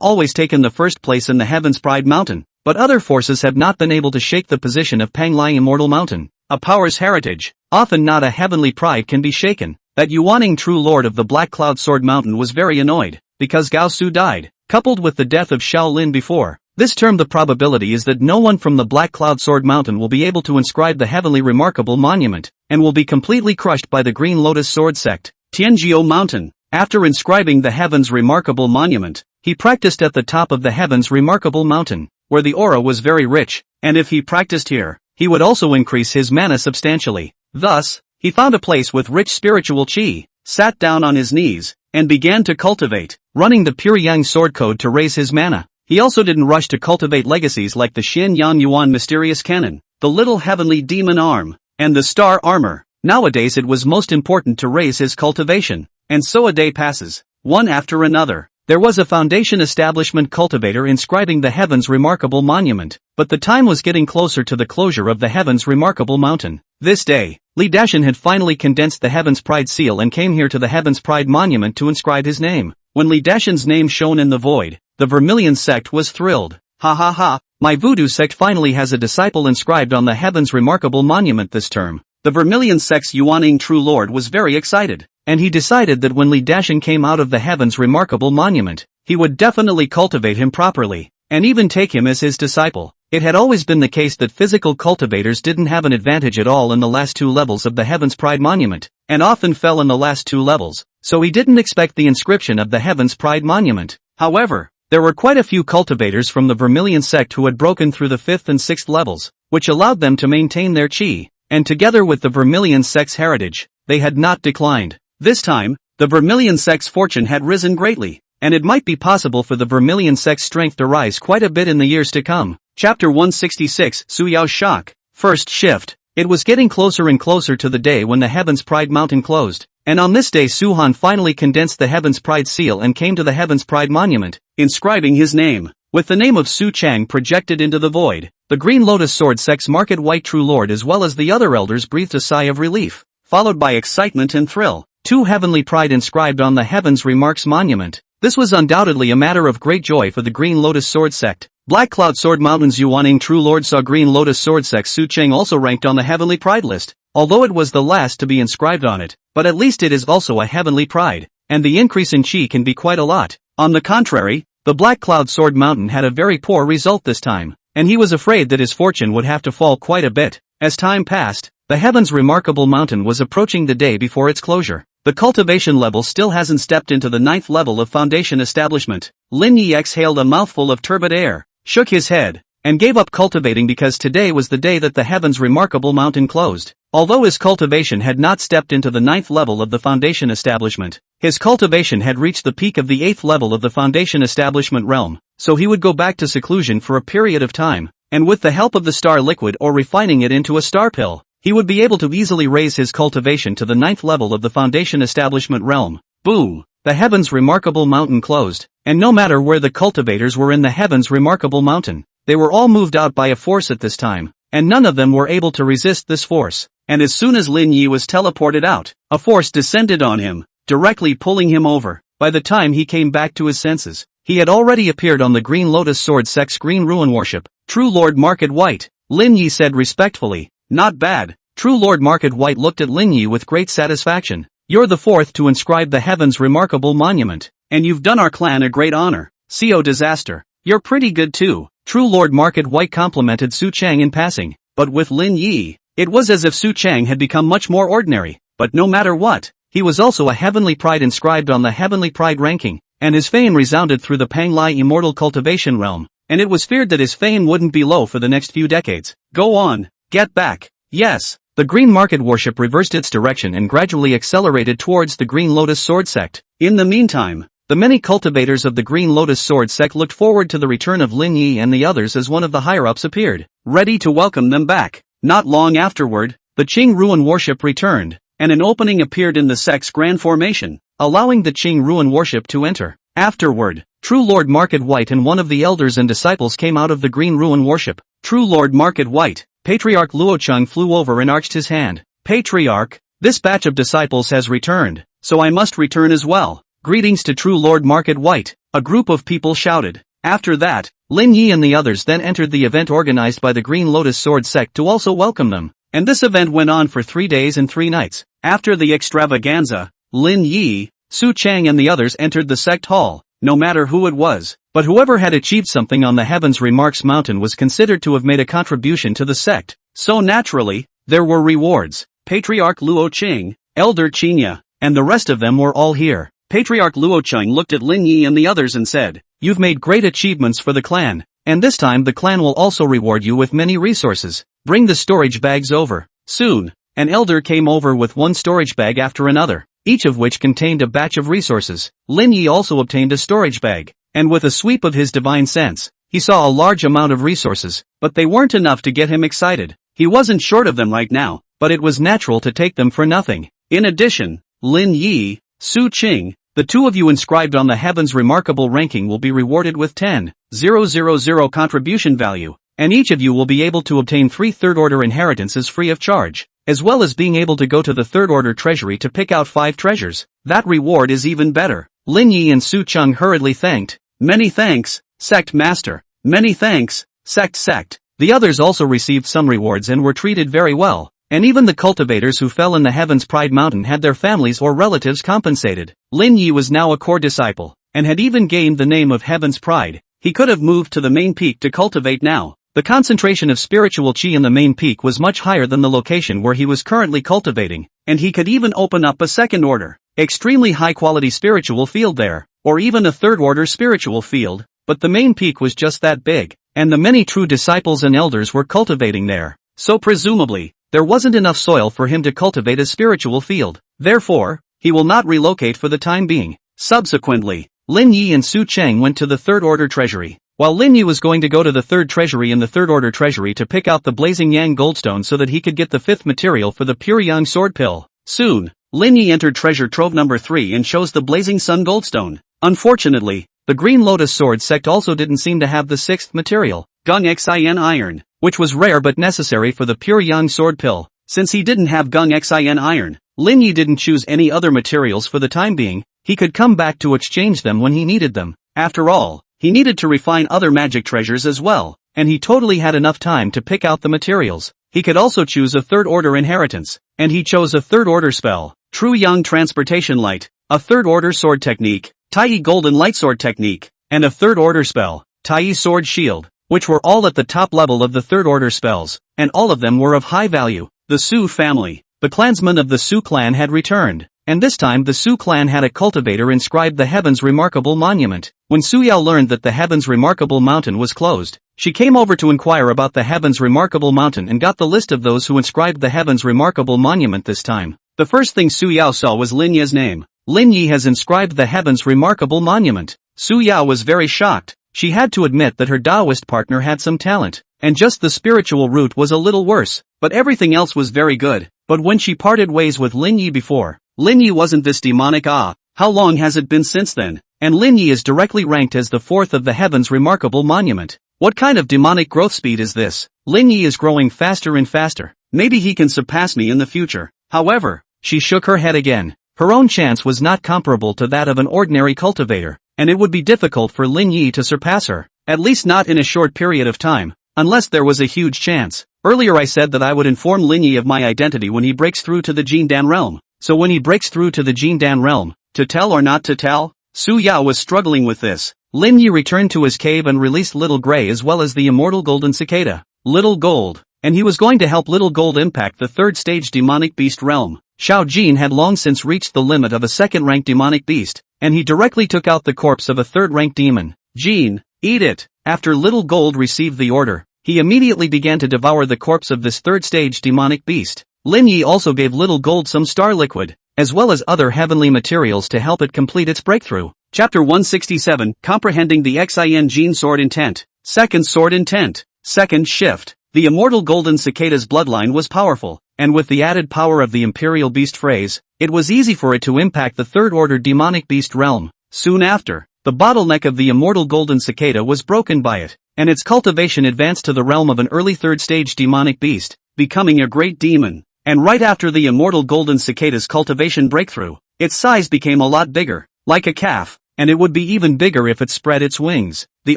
always taken the first place in the Heaven's Pride Mountain, but other forces have not been able to shake the position of Panglai Immortal Mountain. A power's heritage, often not a heavenly pride, can be shaken. That Yuaning true lord of the Black Cloud Sword Mountain was very annoyed, because Gao Su died, coupled with the death of Xiao Lin before. This term the probability is that no one from the Black Cloud Sword Mountain will be able to inscribe the Heavenly Remarkable Monument, and will be completely crushed by the Green Lotus Sword Sect. Tianjiu Mountain. After inscribing the Heaven's Remarkable Monument, he practiced at the top of the Heaven's Remarkable Mountain, where the aura was very rich, and if he practiced here, he would also increase his mana substantially. Thus, he found a place with rich spiritual chi, sat down on his knees, and began to cultivate, running the Pure Yang Sword Code to raise his mana. He also didn't rush to cultivate legacies like the Xin Yan Yuan Mysterious Cannon, the Little Heavenly Demon Arm, and the Star Armor. Nowadays it was most important to raise his cultivation, and so a day passes, one after another. There was a foundation establishment cultivator inscribing the Heaven's Remarkable Monument, but the time was getting closer to the closure of the Heaven's Remarkable Mountain. This day, Li Dashan had finally condensed the Heaven's Pride Seal and came here to the Heaven's Pride Monument to inscribe his name. When Li Dashan's name shone in the void, the Vermilion sect was thrilled. Ha ha ha, my voodoo sect finally has a disciple inscribed on the Heaven's Remarkable Monument this term. The Vermilion sect's Yuaning True Lord was very excited, and he decided that when Li Dashan came out of the Heaven's Remarkable Monument, he would definitely cultivate him properly, and even take him as his disciple. It had always been the case that physical cultivators didn't have an advantage at all in the last 2 levels of the Heaven's Pride Monument, and often fell in the last 2 levels, so he didn't expect the inscription of the Heaven's Pride Monument. However, there were quite a few cultivators from the Vermilion sect who had broken through the 5th and 6th levels, which allowed them to maintain their chi, and together with the Vermilion sect's heritage, they had not declined. This time, the Vermilion sect's fortune had risen greatly, and it might be possible for the Vermilion sect's strength to rise quite a bit in the years to come. Chapter 166, Su Yao's Shock. First shift. It was getting closer and closer to the day when the Heaven's Pride Mountain closed, and on this day Su Han finally condensed the Heaven's Pride Seal and came to the Heaven's Pride Monument, inscribing his name. With the name of Su Chang projected into the void, the Green Lotus Sword Sect's Market White True Lord as well as the other elders breathed a sigh of relief, followed by excitement and thrill. Two heavenly pride inscribed on the Heaven's Remarks monument. This was undoubtedly a matter of great joy for the Green Lotus Sword Sect. Black Cloud Sword Mountain's Yuaning True Lord saw Green Lotus Sword Sect Su Chang also ranked on the Heavenly Pride list, although it was the last to be inscribed on it, but at least it is also a Heavenly Pride, and the increase in chi can be quite a lot. On the contrary, the Black Cloud Sword Mountain had a very poor result this time, and he was afraid that his fortune would have to fall quite a bit. As time passed, the Heaven's Remarkable Mountain was approaching the day before its closure. The cultivation level still hasn't stepped into the 9th level of foundation establishment. Lin Yi exhaled a mouthful of turbid air, shook his head, and gave up cultivating because today was the day that the Heaven's Remarkable Mountain closed. Although his cultivation had not stepped into the 9th level of the foundation establishment, his cultivation had reached the peak of the 8th level of the foundation establishment realm, so he would go back to seclusion for a period of time, and with the help of the star liquid or refining it into a star pill, he would be able to easily raise his cultivation to the 9th level of the foundation establishment realm. Boom! The Heaven's Remarkable Mountain closed, and no matter where the cultivators were in the Heaven's Remarkable Mountain, they were all moved out by a force at this time, and none of them were able to resist this force. And as soon as Lin Yi was teleported out, a force descended on him, directly pulling him over. By the time he came back to his senses, he had already appeared on the Green Lotus Sword Sect's Green Ruin Worship. True Lord Market White, Lin Yi said respectfully. Not bad. True Lord Market White looked at Lin Yi with great satisfaction. You're the fourth to inscribe the Heaven's Remarkable Monument, and you've done our clan a great honor. CO Disaster. You're pretty good too. True Lord Market White complimented Su Chang in passing, but with Lin Yi, it was as if Su Chang had become much more ordinary. But no matter what, he was also a Heavenly Pride inscribed on the Heavenly Pride ranking, and his fame resounded through the Panglai Immortal Cultivation realm, and it was feared that his fame wouldn't be low for the next few decades. Go on, get back. Yes. The Green Market Worship reversed its direction and gradually accelerated towards the Green Lotus Sword Sect. In the meantime, the many cultivators of the Green Lotus Sword Sect looked forward to the return of Lin Yi and the others as one of the higher-ups appeared, ready to welcome them back. Not long afterward, the Qing Ruin Worship returned, and an opening appeared in the sect's grand formation, allowing the Qing Ruin Worship to enter. Afterward, True Lord Market White and one of the elders and disciples came out of the Green Ruin Worship. True Lord Market White, Patriarch Luocheng flew over and arched his hand. Patriarch, this batch of disciples has returned, so I must return as well. Greetings to True Lord Market White, a group of people shouted. After that, Lin Yi and the others then entered the event organized by the Green Lotus Sword Sect to also welcome them, and this event went on for 3 days and 3 nights. After the extravaganza, Lin Yi, Su Chang and the others entered the sect hall, no matter who it was, but whoever had achieved something on the Heaven's Remarks Mountain was considered to have made a contribution to the sect, so naturally, there were rewards. Patriarch Luo Qing, Elder Qinya, and the rest of them were all here. Patriarch Luocheng looked at Lin Yi and the others and said, "You've made great achievements for the clan, and this time the clan will also reward you with many resources. Bring the storage bags over." Soon, an elder came over with one storage bag after another, each of which contained a batch of resources. Lin Yi also obtained a storage bag, and with a sweep of his divine sense, he saw a large amount of resources, but they weren't enough to get him excited. He wasn't short of them right now, but it was natural to take them for nothing. In addition, Lin Yi, Su Qing, the two of you inscribed on the Heaven's Remarkable ranking will be rewarded with 10,000 contribution value, and each of you will be able to obtain 3 third-order inheritances free of charge, as well as being able to go to the third-order treasury to pick out 5 treasures. That reward is even better. Lin Yi and Su Cheng hurriedly thanked. Many thanks, Sect Master. Many thanks, Sect. The others also received some rewards and were treated very well. And even the cultivators who fell in the Heaven's Pride Mountain had their families or relatives compensated. Lin Yi was now a core disciple, and had even gained the name of Heaven's Pride. He could have moved to the main peak to cultivate now. The concentration of spiritual chi in the main peak was much higher than the location where he was currently cultivating, and he could even open up a second order, extremely high-quality spiritual field there, or even a third-order spiritual field, but the main peak was just that big, and the many true disciples and elders were cultivating there, so presumably, there wasn't enough soil for him to cultivate a spiritual field. Therefore, he will not relocate for the time being. Subsequently, Lin Yi and Su Cheng went to the third order treasury. While Lin Yi was going to go to the third treasury in the third order treasury to pick out the Blazing Yang Goldstone so that he could get the 5th material for the Pure Yang Sword Pill. Soon, Lin Yi entered treasure trove number 3 and chose the Blazing Sun Goldstone. Unfortunately, The Green Lotus Sword sect also didn't seem to have the sixth material, Gung Xin Iron, which was rare but necessary for the pure young sword pill. Since he didn't have Gung Xin Iron, Lin Yi didn't choose any other materials for the time being. He could come back to exchange them when he needed them. After all, he needed to refine other magic treasures as well, and he totally had enough time to pick out the materials. He could also choose a third-order inheritance, and he chose a third-order spell, True Young Transportation Light, a third-order sword technique, Tai Golden Light Sword Technique, and a third-order spell, Tai Sword Shield, which were all at the top level of the third-order spells, and all of them were of high value. The Su family. The clansmen of the Su clan had returned, and this time the Su clan had a cultivator inscribed the Heaven's Remarkable Monument. When Su Yao learned that the Heaven's Remarkable Mountain was closed, she came over to inquire about the Heaven's Remarkable Mountain and got the list of those who inscribed the Heaven's Remarkable Monument this time. The first thing Su Yao saw was Lin Yi's name. Lin Yi has inscribed the Heaven's Remarkable Monument. Su Yao was very shocked. She had to admit that her Taoist partner had some talent, and just the spiritual route was a little worse, but everything else was very good. But when she parted ways with Lin Yi before, Lin Yi wasn't this demonic. How long has it been since then? And Lin Yi is directly ranked as the fourth of the Heaven's Remarkable Monument. What kind of demonic growth speed is this? Lin Yi is growing faster and faster. Maybe he can surpass me in the future. However, she shook her head again. Her own chance was not comparable to that of an ordinary cultivator, and it would be difficult for Lin Yi to surpass her, at least not in a short period of time, unless there was a huge chance. Earlier I said that I would inform Lin Yi of my identity when he breaks through to the Jindan realm. So when he breaks through to the Jindan realm, to tell or not to tell? Su Yao was struggling with this. Lin Yi returned to his cave and released Little Gray as well as the immortal golden cicada, Little Gold, and he was going to help Little Gold impact the third stage demonic beast realm. Xiao Jin had long since reached the limit of a second-rank demonic beast, and he directly took out the corpse of a third-rank demon. Jin, eat it! After Little Gold received the order, he immediately began to devour the corpse of this third-stage demonic beast. Lin Yi also gave Little Gold some star liquid, as well as other heavenly materials to help it complete its breakthrough. Chapter 167, Comprehending the Xin Jin Sword Intent. Second Sword Intent. Second Shift. The immortal golden cicada's bloodline was powerful, and with the added power of the Imperial Beast phrase, it was easy for it to impact the third-order demonic beast realm. Soon after, the bottleneck of the immortal golden cicada was broken by it, and its cultivation advanced to the realm of an early third-stage demonic beast, becoming a great demon. And right after the immortal golden cicada's cultivation breakthrough, its size became a lot bigger, like a calf, and it would be even bigger if it spread its wings. The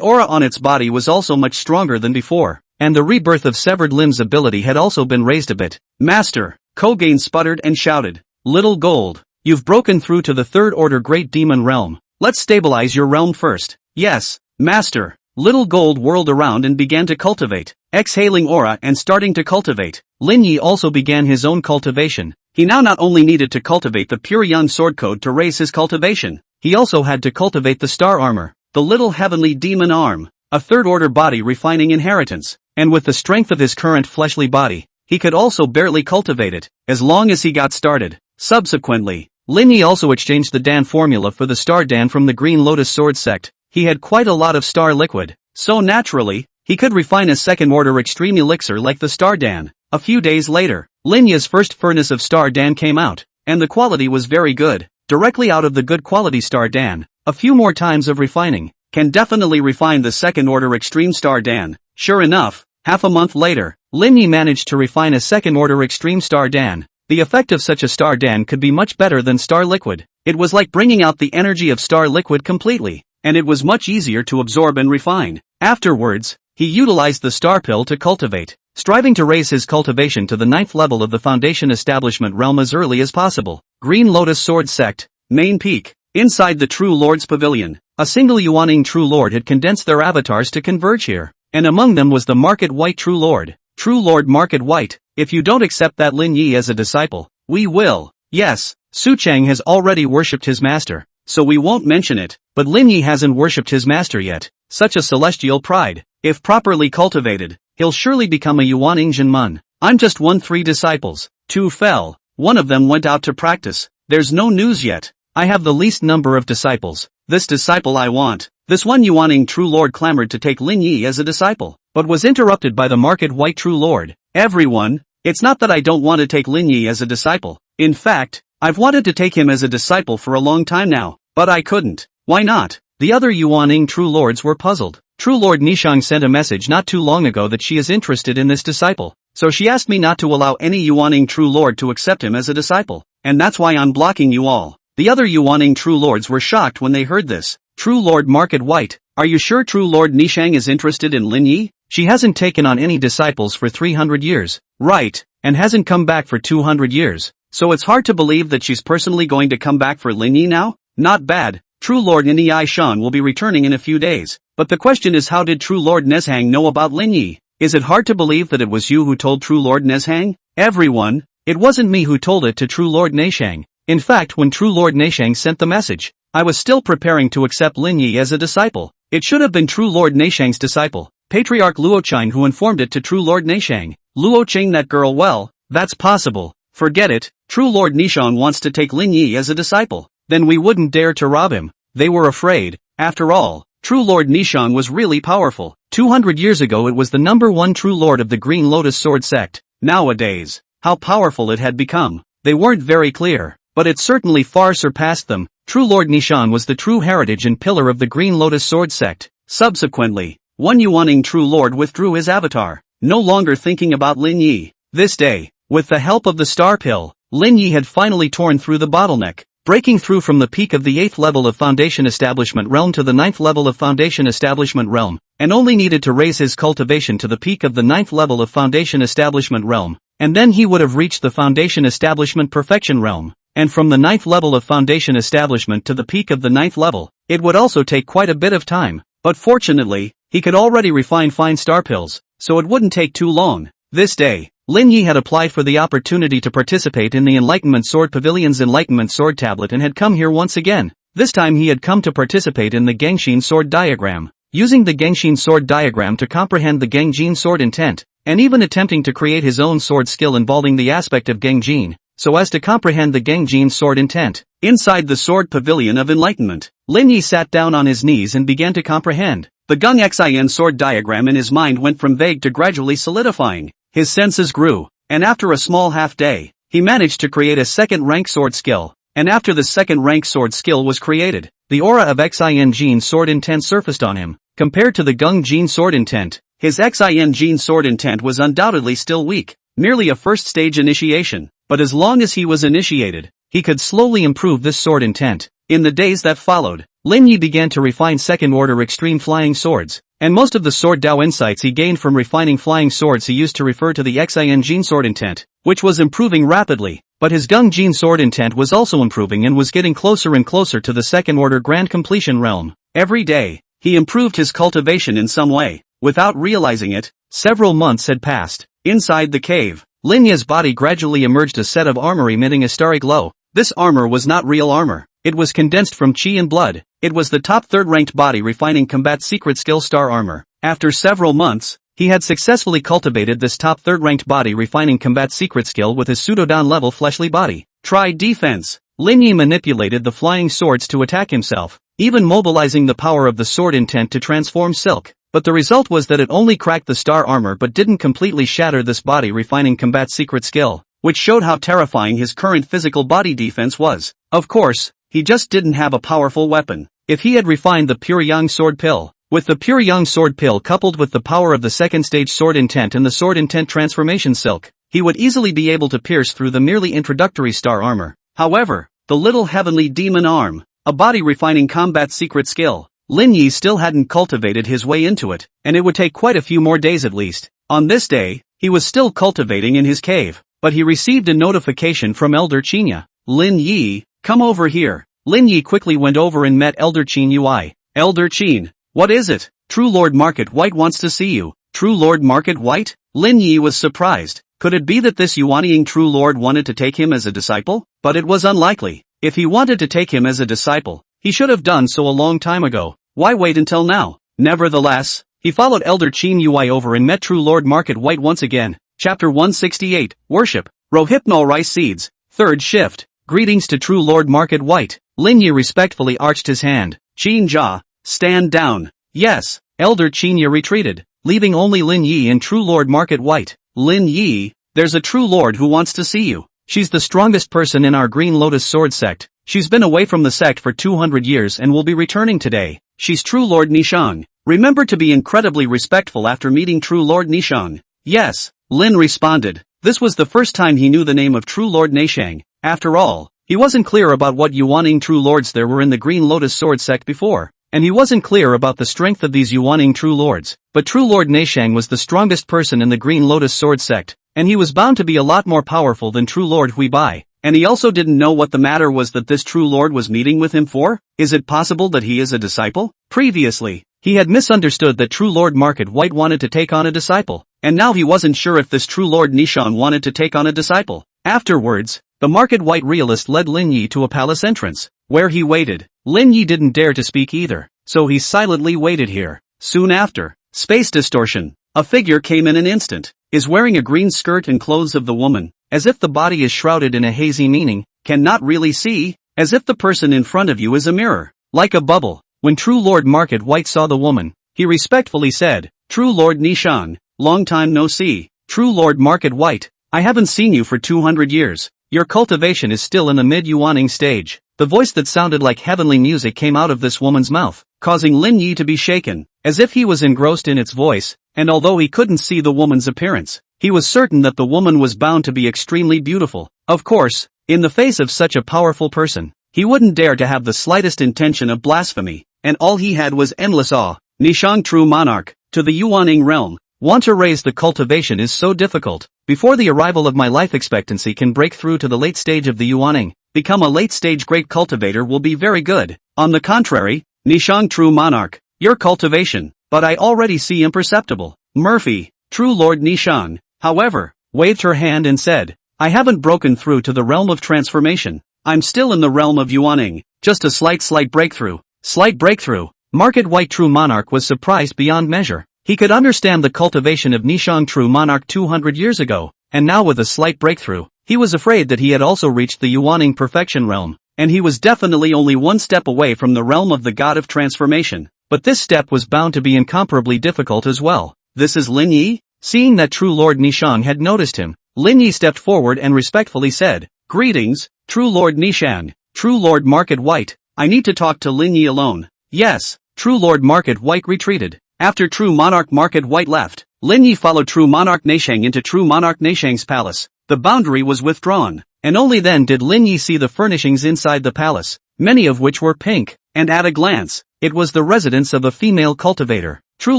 aura on its body was also much stronger than before, and the rebirth of severed limbs ability had also been raised a bit. Master, Kogain sputtered and shouted, Little Gold, you've broken through to the third-order great demon realm. Let's stabilize your realm first. Yes, Master. Little Gold whirled around and began to cultivate, exhaling aura and starting to cultivate. Lin Yi also began his own cultivation. He now not only needed to cultivate the pure young sword code to raise his cultivation, he also had to cultivate the star armor, the little heavenly demon arm, a third-order body refining inheritance, and with the strength of his current fleshly body, he could also barely cultivate it, as long as he got started. Subsequently, Lin Yi also exchanged the Dan formula for the Star Dan from the Green Lotus Sword sect. He had quite a lot of star liquid, so naturally, he could refine a second-order extreme elixir like the Star Dan. A few days later, Lin Yi's first furnace of Star Dan came out, and the quality was very good, directly out of the good quality Star Dan. A few more times of refining can definitely refine the second-order extreme Star Dan. Sure enough, half a month later, Lin Yi managed to refine a second-order extreme Star Dan. The effect of such a Star Dan could be much better than Star Liquid. It was like bringing out the energy of Star Liquid completely, and it was much easier to absorb and refine. Afterwards, he utilized the Star Pill to cultivate, striving to raise his cultivation to the 9th level of the Foundation Establishment realm as early as possible. Green Lotus Sword Sect, Main Peak. Inside the True Lord's Pavilion, a single Yuaning True Lord had condensed their avatars to converge here, and among them was the Market White True Lord. True Lord Market White, if you don't accept that Lin Yi as a disciple, we will. Yes, Su Cheng has already worshipped his master, so we won't mention it, but Lin Yi hasn't worshipped his master yet. Such a celestial pride. If properly cultivated, he'll surely become a Yuaning Jinmun. I'm just 3 disciples. 2 fell. One of them went out to practice. There's no news yet. I have the least number of disciples. This disciple I want. This one Yuaning True Lord clamored to take Lin Yi as a disciple, but was interrupted by the Market White True Lord. Everyone, it's not that I don't want to take Lin Yi as a disciple. In fact, I've wanted to take him as a disciple for a long time now, but I couldn't. Why not? The other Yuaning True Lords were puzzled. True Lord Nishang sent a message not too long ago that she is interested in this disciple. So she asked me not to allow any Yuaning True Lord to accept him as a disciple. And that's why I'm blocking you all. The other Yuaning True Lords were shocked when they heard this. True Lord Market White, are you sure True Lord Nishang is interested in Lin Yi? She hasn't taken on any disciples for 300 years. Right, and hasn't come back for 200 years. So it's hard to believe that she's personally going to come back for Lin Yi now? Not bad. True Lord Nyi Shan will be returning in a few days. But the question is, how did True Lord Nezhang know about Lin Yi? Is it hard to believe that it was you who told True Lord Nezhang? Everyone, it wasn't me who told it to True Lord Neshang. In fact, when True Lord Neshang sent the message, I was still preparing to accept Lin Yi as a disciple. It should have been True Lord Neshang's disciple, Patriarch Luochang, who informed it to True Lord Neshang. Luochang, that girl, well, that's possible. Forget it. True Lord Nishang wants to take Lin Yi as a disciple. Then we wouldn't dare to rob him. They were afraid. After all, True Lord Nishang was really powerful. 200 years ago it was the #1 True Lord of the Green Lotus Sword sect. Nowadays, how powerful it had become, they weren't very clear, but it certainly far surpassed them. True Lord Nishan was the true heritage and pillar of the Green Lotus Sword sect. Subsequently, one Yuaning True Lord withdrew his avatar, no longer thinking about Lin Yi. This day, with the help of the Star Pill, Lin Yi had finally torn through the bottleneck, breaking through from the peak of the 8th level of Foundation Establishment Realm to the 9th level of Foundation Establishment Realm, and only needed to raise his cultivation to the peak of the 9th level of Foundation Establishment Realm, and then he would have reached the Foundation Establishment Perfection Realm. And from the 9th level of Foundation Establishment to the peak of the 9th level, it would also take quite a bit of time, but fortunately, he could already refine fine star pills, so it wouldn't take too long. This day, Lin Yi had applied for the opportunity to participate in the Enlightenment Sword Pavilion's Enlightenment Sword Tablet and had come here once again. This time he had come to participate in the Gangshin Sword Diagram, using the Gangshin Sword Diagram to comprehend the Gangjin Sword intent, and even attempting to create his own sword skill involving the aspect of Gangjin, so as to comprehend the Gangjin Sword intent. Inside the Sword Pavilion of Enlightenment, Lin Yi sat down on his knees and began to comprehend. The Gung Xin Sword Diagram in his mind went from vague to gradually solidifying. His senses grew, and after a small half-day, he managed to create a second-rank sword skill, and after the second-rank sword skill was created, the aura of Xin Jin Sword intent surfaced on him. Compared to the Gung Jin Sword intent, his Xin Jin Sword intent was undoubtedly still weak, merely a first-stage initiation, but as long as he was initiated, he could slowly improve this sword intent. In the days that followed, Lin Yi began to refine second-order extreme flying swords, and most of the sword Dao insights he gained from refining flying swords he used to refer to the Xin Jin Sword intent, which was improving rapidly, but his Gung Jin Sword intent was also improving and was getting closer and closer to the second-order grand completion realm. Every day, he improved his cultivation in some way. Without realizing it, several months had passed. Inside the cave, Lin Yi's body gradually emerged a set of armor emitting a starry glow. This armor was not real armor. It was condensed from chi and blood. It was the top third-ranked body refining combat secret skill star armor. After several months, he had successfully cultivated this top third-ranked body refining combat secret skill with his pseudo-down level fleshly body. Try defense. Lin Yi manipulated the flying swords to attack himself, even mobilizing the power of the sword intent to transform silk. But the result was that it only cracked the star armor but didn't completely shatter this body refining combat secret skill, which showed how terrifying his current physical body defense was. Of course, he just didn't have a powerful weapon. If he had refined the Pure Yang Sword Pill, with the Pure Yang Sword Pill coupled with the power of the second stage sword intent and the sword intent transformation silk, he would easily be able to pierce through the merely introductory star armor. However, the little heavenly demon arm, a body refining combat secret skill, Lin Yi still hadn't cultivated his way into it, and it would take quite a few more days at least. On this day, he was still cultivating in his cave, but he received a notification from Elder Qinya. Lin Yi, come over here. Lin Yi quickly went over and met Elder Qin Yui. Elder Qin, what is it? True Lord Market White wants to see you. True Lord Market White? Lin Yi was surprised. Could it be that this Yuanying True Lord wanted to take him as a disciple? But it was unlikely. If he wanted to take him as a disciple, he should have done so a long time ago. Why wait until now? Nevertheless, he followed Elder Qin Yui over and met True Lord Market White once again. Chapter 168, Worship. Rohypnol Rice Seeds. Third Shift. Greetings to True Lord Market White. Lin Yi respectfully arched his hand. Qin Jia, stand down. Yes. Elder Qin Yi retreated, leaving only Lin Yi and True Lord Market White. Lin Yi, there's a True Lord who wants to see you. She's the strongest person in our Green Lotus Sword sect. She's been away from the sect for 200 years and will be returning today. she's True Lord Nishang. Remember to be incredibly respectful after meeting True Lord Nishang. Yes, Lin responded. This was the first time he knew the name of True Lord Nishang. After all, he wasn't clear about what Yuaning True Lords there were in the Green Lotus Sword sect before, and he wasn't clear about the strength of these Yuaning True Lords. But True Lord Nishang was the strongest person in the Green Lotus Sword sect, and he was bound to be a lot more powerful than True Lord Huibai. And he also didn't know what the matter was that this True Lord was meeting with him for. Is it possible that he is a disciple? Previously, he had misunderstood that True Lord Market White wanted to take on a disciple, and now he wasn't sure if this True Lord Nishang wanted to take on a disciple. Afterwards, the Market White realist led Lin Yi to a palace entrance, where he waited. Lin Yi didn't dare to speak either, so he silently waited here. Soon after, space distortion. A figure came in an instant, is wearing a green skirt and clothes of the woman, as if the body is shrouded in a hazy meaning, cannot really see, as if the person in front of you is a mirror, like a bubble. When True Lord Market White saw the woman, he respectfully said, True Lord Nishang, long time no see. True Lord Market White, I haven't seen you for 200 years. Your cultivation is still in the mid-yuaning stage. The voice that sounded like heavenly music came out of this woman's mouth, causing Lin Yi to be shaken, as if he was engrossed in its voice, and although he couldn't see the woman's appearance, he was certain that the woman was bound to be extremely beautiful. Of course, in the face of such a powerful person, he wouldn't dare to have the slightest intention of blasphemy, and all he had was endless awe. Nishang True Monarch, to the Yuaning realm, want to raise the cultivation is so difficult. Before the arrival of my life expectancy can break through to the late stage of the Yuaning, become a late-stage great cultivator will be very good. On the contrary, Nishang True Monarch, your cultivation, but I already see imperceptible. Murphy, True Lord Nishang, however, waved her hand and said, I haven't broken through to the realm of transformation. I'm still in the realm of Yuaning, just a slight breakthrough. Slight breakthrough. Market White True Monarch was surprised beyond measure. He could understand the cultivation of Nishang True Monarch 200 years ago, and now with a slight breakthrough, he was afraid that he had also reached the Yuaning perfection realm, and he was definitely only one step away from the realm of the god of transformation. But this step was bound to be incomparably difficult as well. This is Lin Yi? Seeing that True Lord Nishang had noticed him, Lin Yi stepped forward and respectfully said, Greetings, True Lord Nishang, True Lord Market White, I need to talk to Lin Yi alone. Yes, True Lord Market White retreated. After True Monarch Market White left, Lin Yi followed True Monarch Nishang into True Monarch Nishang's palace. The boundary was withdrawn, and only then did Lin Yi see the furnishings inside the palace, many of which were pink, and at a glance, it was the residence of a female cultivator. True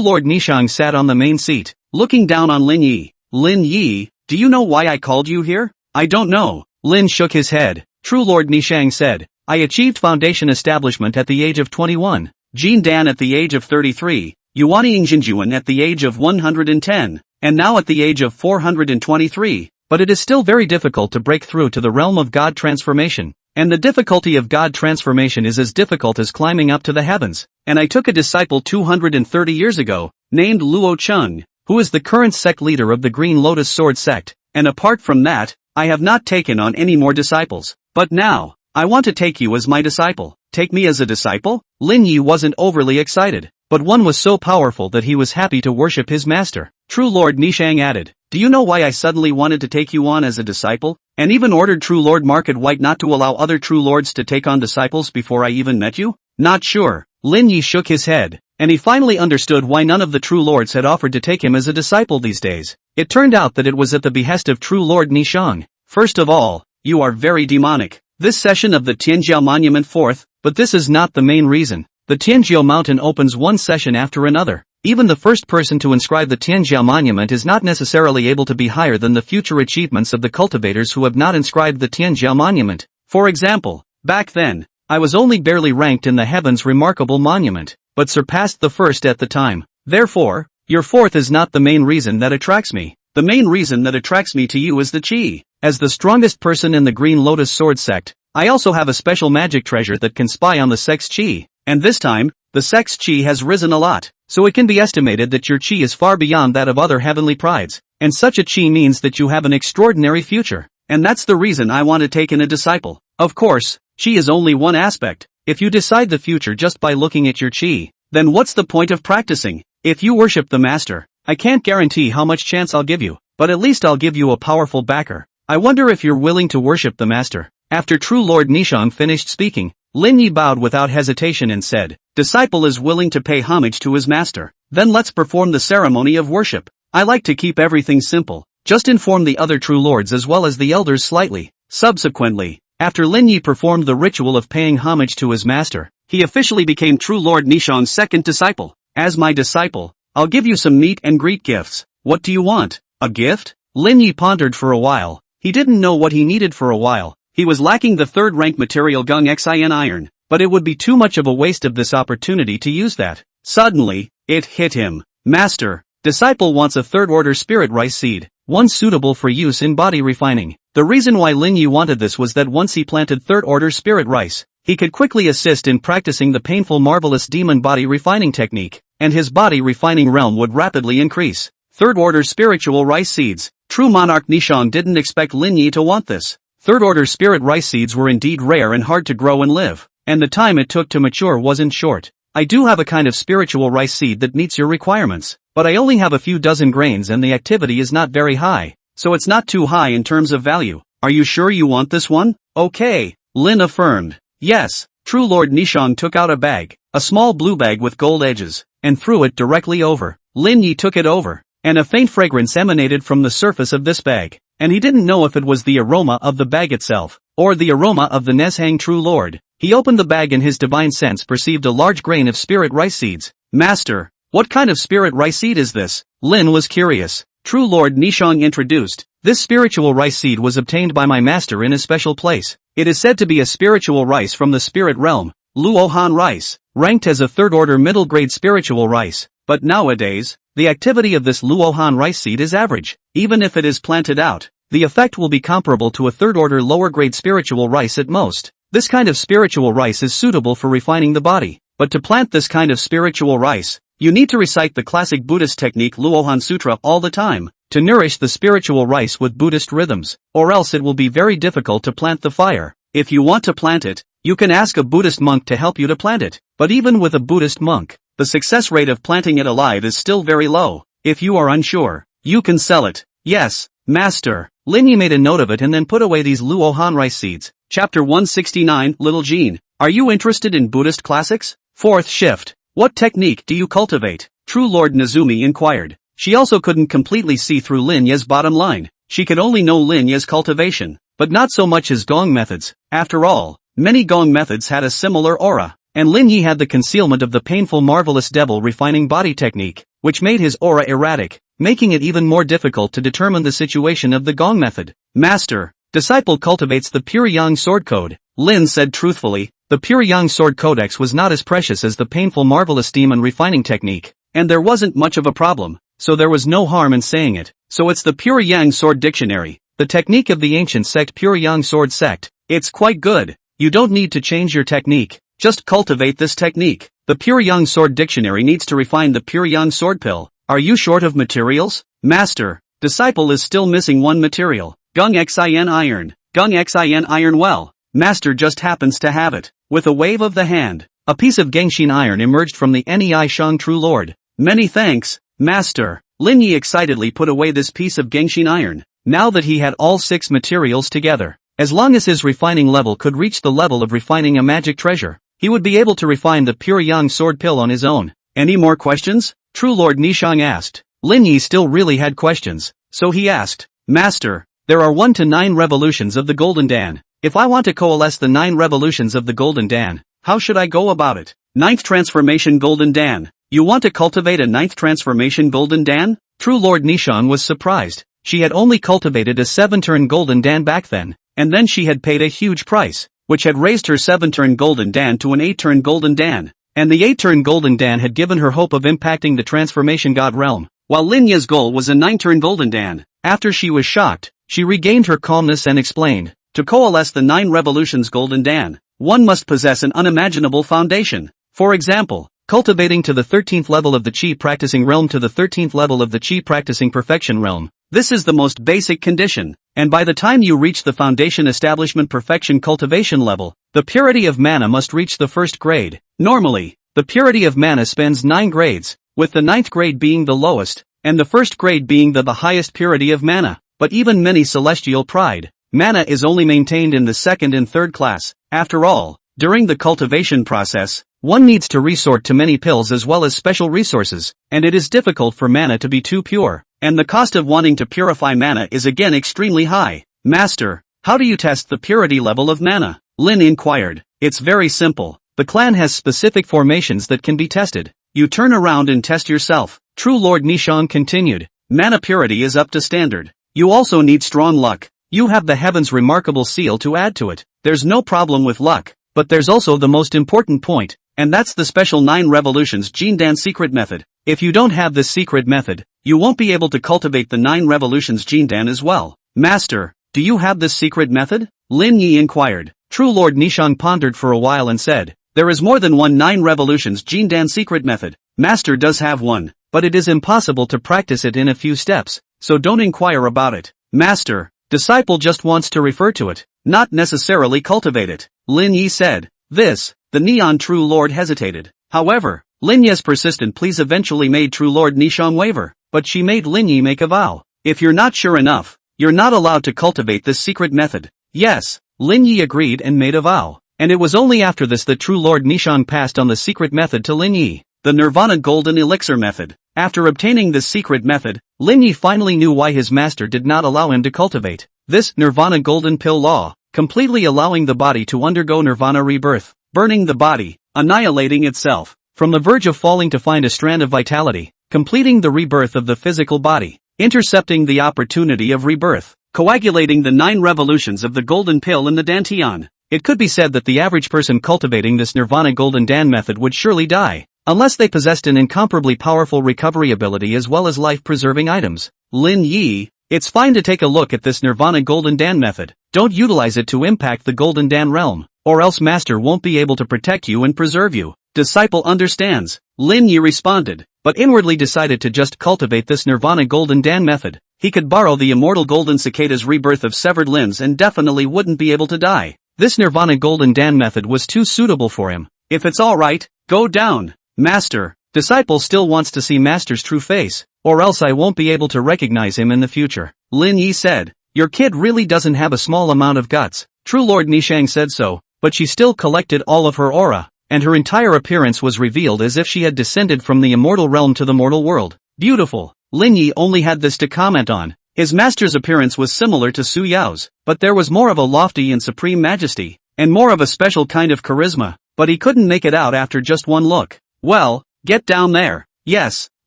Lord Nishang sat on the main seat, looking down on Lin Yi. Lin Yi, do you know why I called you here? I don't know. Lin shook his head. True Lord Nishang said, I achieved foundation establishment at the age of 21, Jin Dan at the age of 33, Yuani Jinjuan at the age of 110, and now at the age of 423, but it is still very difficult to break through to the realm of God transformation, and the difficulty of God transformation is as difficult as climbing up to the heavens, and I took a disciple 230 years ago, named Luo Chung, who is the current sect leader of the Green Lotus Sword sect, and apart from that, I have not taken on any more disciples, but now, I want to take you as my disciple. Take me as a disciple? Lin Yi wasn't overly excited, but one was so powerful that he was happy to worship his master. True Lord Nishang added, do you know why I suddenly wanted to take you on as a disciple, and even ordered True Lord Market White not to allow other True Lords to take on disciples before I even met you? Not sure. Lin Yi shook his head, and he finally understood why none of the True Lords had offered to take him as a disciple these days. It turned out that it was at the behest of True Lord Nishang. First of all, you are very demonic. This session of the Tianjiao Monument 4th, but this is not the main reason. The Tianjiao Mountain opens one session after another. Even the first person to inscribe the Tianjiao Monument is not necessarily able to be higher than the future achievements of the cultivators who have not inscribed the Tianjiao Monument. For example, back then, I was only barely ranked in the Heaven's Remarkable Monument, but surpassed the first at the time. Therefore, your fourth is not the main reason that attracts me. The main reason that attracts me to you is the Qi. As the strongest person in the Green Lotus Sword sect, I also have a special magic treasure that can spy on the sect's Qi. And this time, the sect's Qi has risen a lot, so it can be estimated that your Qi is far beyond that of other heavenly prides, and such a Qi means that you have an extraordinary future, and that's the reason I want to take in a disciple. Of course, Qi is only one aspect. If you decide the future just by looking at your Qi, then what's the point of practicing? If you worship the master, I can't guarantee how much chance I'll give you, but at least I'll give you a powerful backer. I wonder if you're willing to worship the master. After True Lord Nishang finished speaking, Lin Yi bowed without hesitation and said, "Disciple is willing to pay homage to his master. Then let's perform the ceremony of worship. I like to keep everything simple. Just inform the other true lords as well as the elders slightly." Subsequently, after Lin Yi performed the ritual of paying homage to his master, he officially became True Lord Nishang's second disciple. "As my disciple, I'll give you some meet and greet gifts. What do you want? A gift?" Lin Yi pondered for a while. He didn't know what he needed for a while. He was lacking the third rank material Gung Xin iron, but it would be too much of a waste of this opportunity to use that. Suddenly, it hit him. "Master, disciple wants a third order spirit rice seed, one suitable for use in body refining." The reason why Lin Yi wanted this was that once he planted third order spirit rice, he could quickly assist in practicing the painful marvelous demon body refining technique, and his body refining realm would rapidly increase. Third order spiritual rice seeds. True monarch Nishang didn't expect Lin Yi to want this. Third order spirit rice seeds were indeed rare and hard to grow and live, and the time it took to mature wasn't short. "I do have a kind of spiritual rice seed that meets your requirements, but I only have a few dozen grains and the activity is not very high, so it's not too high in terms of value. Are you sure you want this one?" "Okay," Lin affirmed. "Yes." True Lord Nishang took out a bag, a small blue bag with gold edges, and threw it directly over. Lin Yi took it over, and a faint fragrance emanated from the surface of this bag, and he didn't know if it was the aroma of the bag itself, or the aroma of the Neshang True Lord. He opened the bag and his divine sense perceived a large grain of spirit rice seeds. "Master, what kind of spirit rice seed is this?" Lin was curious. True Lord Nishang introduced, "This spiritual rice seed was obtained by my master in a special place. It is said to be a spiritual rice from the spirit realm, Luohan rice, ranked as a third order middle grade spiritual rice, but nowadays, the activity of this Luohan rice seed is average. Even if it is planted out, the effect will be comparable to a third order lower grade spiritual rice at most. This kind of spiritual rice is suitable for refining the body, but to plant this kind of spiritual rice, you need to recite the classic Buddhist technique Luohan Sutra all the time, to nourish the spiritual rice with Buddhist rhythms, or else it will be very difficult to plant the fire. If you want to plant it, you can ask a Buddhist monk to help you to plant it, but even with a Buddhist monk, the success rate of planting it alive is still very low. If you are unsure, you can sell it." "Yes, master." Lin Yi made a note of it and then put away these Luohan rice seeds. Chapter 169, Little Jean. "Are you interested in Buddhist classics?" Fourth shift. "What technique do you cultivate?" True Lord Nezumi inquired. She also couldn't completely see through Lin Ye's bottom line. She could only know Lin Ye's cultivation, but not so much his gong methods. After all, many gong methods had a similar aura, and Lin Yi had the concealment of the painful marvelous devil refining body technique, which made his aura erratic, making it even more difficult to determine the situation of the gong method. "Master, disciple cultivates the pure yang sword code," Lin said truthfully. The pure yang sword codex was not as precious as the painful marvelous demon refining technique, and there wasn't much of a problem, so there was no harm in saying it. "So it's the pure yang sword dictionary, the technique of the ancient sect pure yang sword sect. It's quite good. You don't need to change your technique, just cultivate this technique. The pure yang sword dictionary needs to refine the pure yang sword pill. Are you short of materials?" "Master, disciple is still missing one material. Gung Xin iron. Gung Xin iron. Well, master just happens to have it." With a wave of the hand, a piece of Gengshin iron emerged from the Nei Shang True Lord. "Many thanks, master." Lin Yi excitedly put away this piece of Gengshin iron. Now that he had all 6 materials together, as long as his refining level could reach the level of refining a magic treasure, he would be able to refine the pure yang sword pill on his own. "Any more questions?" True Lord Nishang asked. Lin Yi still really had questions, so he asked, "Master, there are 1 to 9 revolutions of the Golden Dan. If I want to coalesce the 9 revolutions of the Golden Dan, how should I go about it?" "9th transformation Golden Dan. You want to cultivate a 9th transformation Golden Dan?" True Lord Nishang was surprised. She had only cultivated a 7-turn Golden Dan back then, and then she had paid a huge price, which had raised her 7-turn Golden Dan to an 8-turn Golden Dan, and the 8-turn Golden Dan had given her hope of impacting the transformation god realm, while Lin Ye's goal was a 9-turn Golden Dan. After she was shocked, she regained her calmness and explained, "To coalesce the 9 revolutions Golden Dan, one must possess an unimaginable foundation. For example, cultivating to the 13th level of the Qi practicing realm to the 13th level of the Qi practicing perfection realm. This is the most basic condition, and by the time you reach the foundation establishment perfection cultivation level, the purity of mana must reach the 1st grade. Normally, the purity of mana spans 9 grades, with the 9th grade being the lowest, and the 1st grade being the highest purity of mana, but even many celestial pride. Mana is only maintained in the 2nd and 3rd class. After all, During the cultivation process, one needs to resort to many pills as well as special resources, and it is difficult for mana to be too pure, and the cost of wanting to purify mana is again extremely high. Master, how do you test the purity level of mana? Lin inquired. It's very simple. The clan has specific formations that can be tested. You turn around and test yourself. True Lord Nishang continued. Mana purity is up to standard. You also need strong luck. You have the heaven's remarkable seal to add to it. There's no problem with luck, but there's also the most important point, and that's the special 9 revolutions Jindan secret method. If you don't have this secret method, you won't be able to cultivate the 9 revolutions Jindan as well. Master, do you have this secret method? Lin Yi inquired. True Lord Nishang pondered for a while and said, there is more than one 9 revolutions Jindan secret method. Master does have one, but it is impossible to practice it in a few steps, so don't inquire about it. Master, disciple just wants to refer to it, not necessarily cultivate it. Lin Yi said. The Neon True Lord hesitated. However, Lin Yi's persistent pleas eventually made True Lord Nishang waver, but she made Lin Yi make a vow. If you're not sure enough, you're not allowed to cultivate this secret method. Yes, Lin Yi agreed and made a vow, and it was only after this that True Lord Nishang passed on the secret method to Lin Yi, the Nirvana Golden Elixir method. After obtaining this secret method, Lin Yi finally knew why his master did not allow him to cultivate this Nirvana Golden Pill law, completely allowing the body to undergo Nirvana rebirth, burning the body, annihilating itself, from the verge of falling to find a strand of vitality, completing the rebirth of the physical body, intercepting the opportunity of rebirth, coagulating the 9 revolutions of the golden pill in the dantian. It could be said that the average person cultivating this Nirvana Golden Dan method would surely die, unless they possessed an incomparably powerful recovery ability as well as life-preserving items. Lin Yi, it's fine to take a look at this Nirvana Golden Dan method. Don't utilize it to impact the Golden Dan realm, or else Master won't be able to protect you and preserve you. Disciple understands. Lin Yi responded, but inwardly decided to just cultivate this Nirvana Golden Dan method. He could borrow the immortal Golden Cicada's rebirth of severed limbs and definitely wouldn't be able to die. This Nirvana Golden Dan method was too suitable for him. If it's alright, go down. Master, disciple still wants to see Master's true face, or else I won't be able to recognize him in the future. Lin Yi said, your kid really doesn't have a small amount of guts. True Lord Nishang said so, but she still collected all of her aura, and her entire appearance was revealed as if she had descended from the immortal realm to the mortal world. Beautiful. Lin Yi only had this to comment on. His master's appearance was similar to Su Yao's, but there was more of a lofty and supreme majesty, and more of a special kind of charisma, but he couldn't make it out after just one look. Well, get down there. Yes,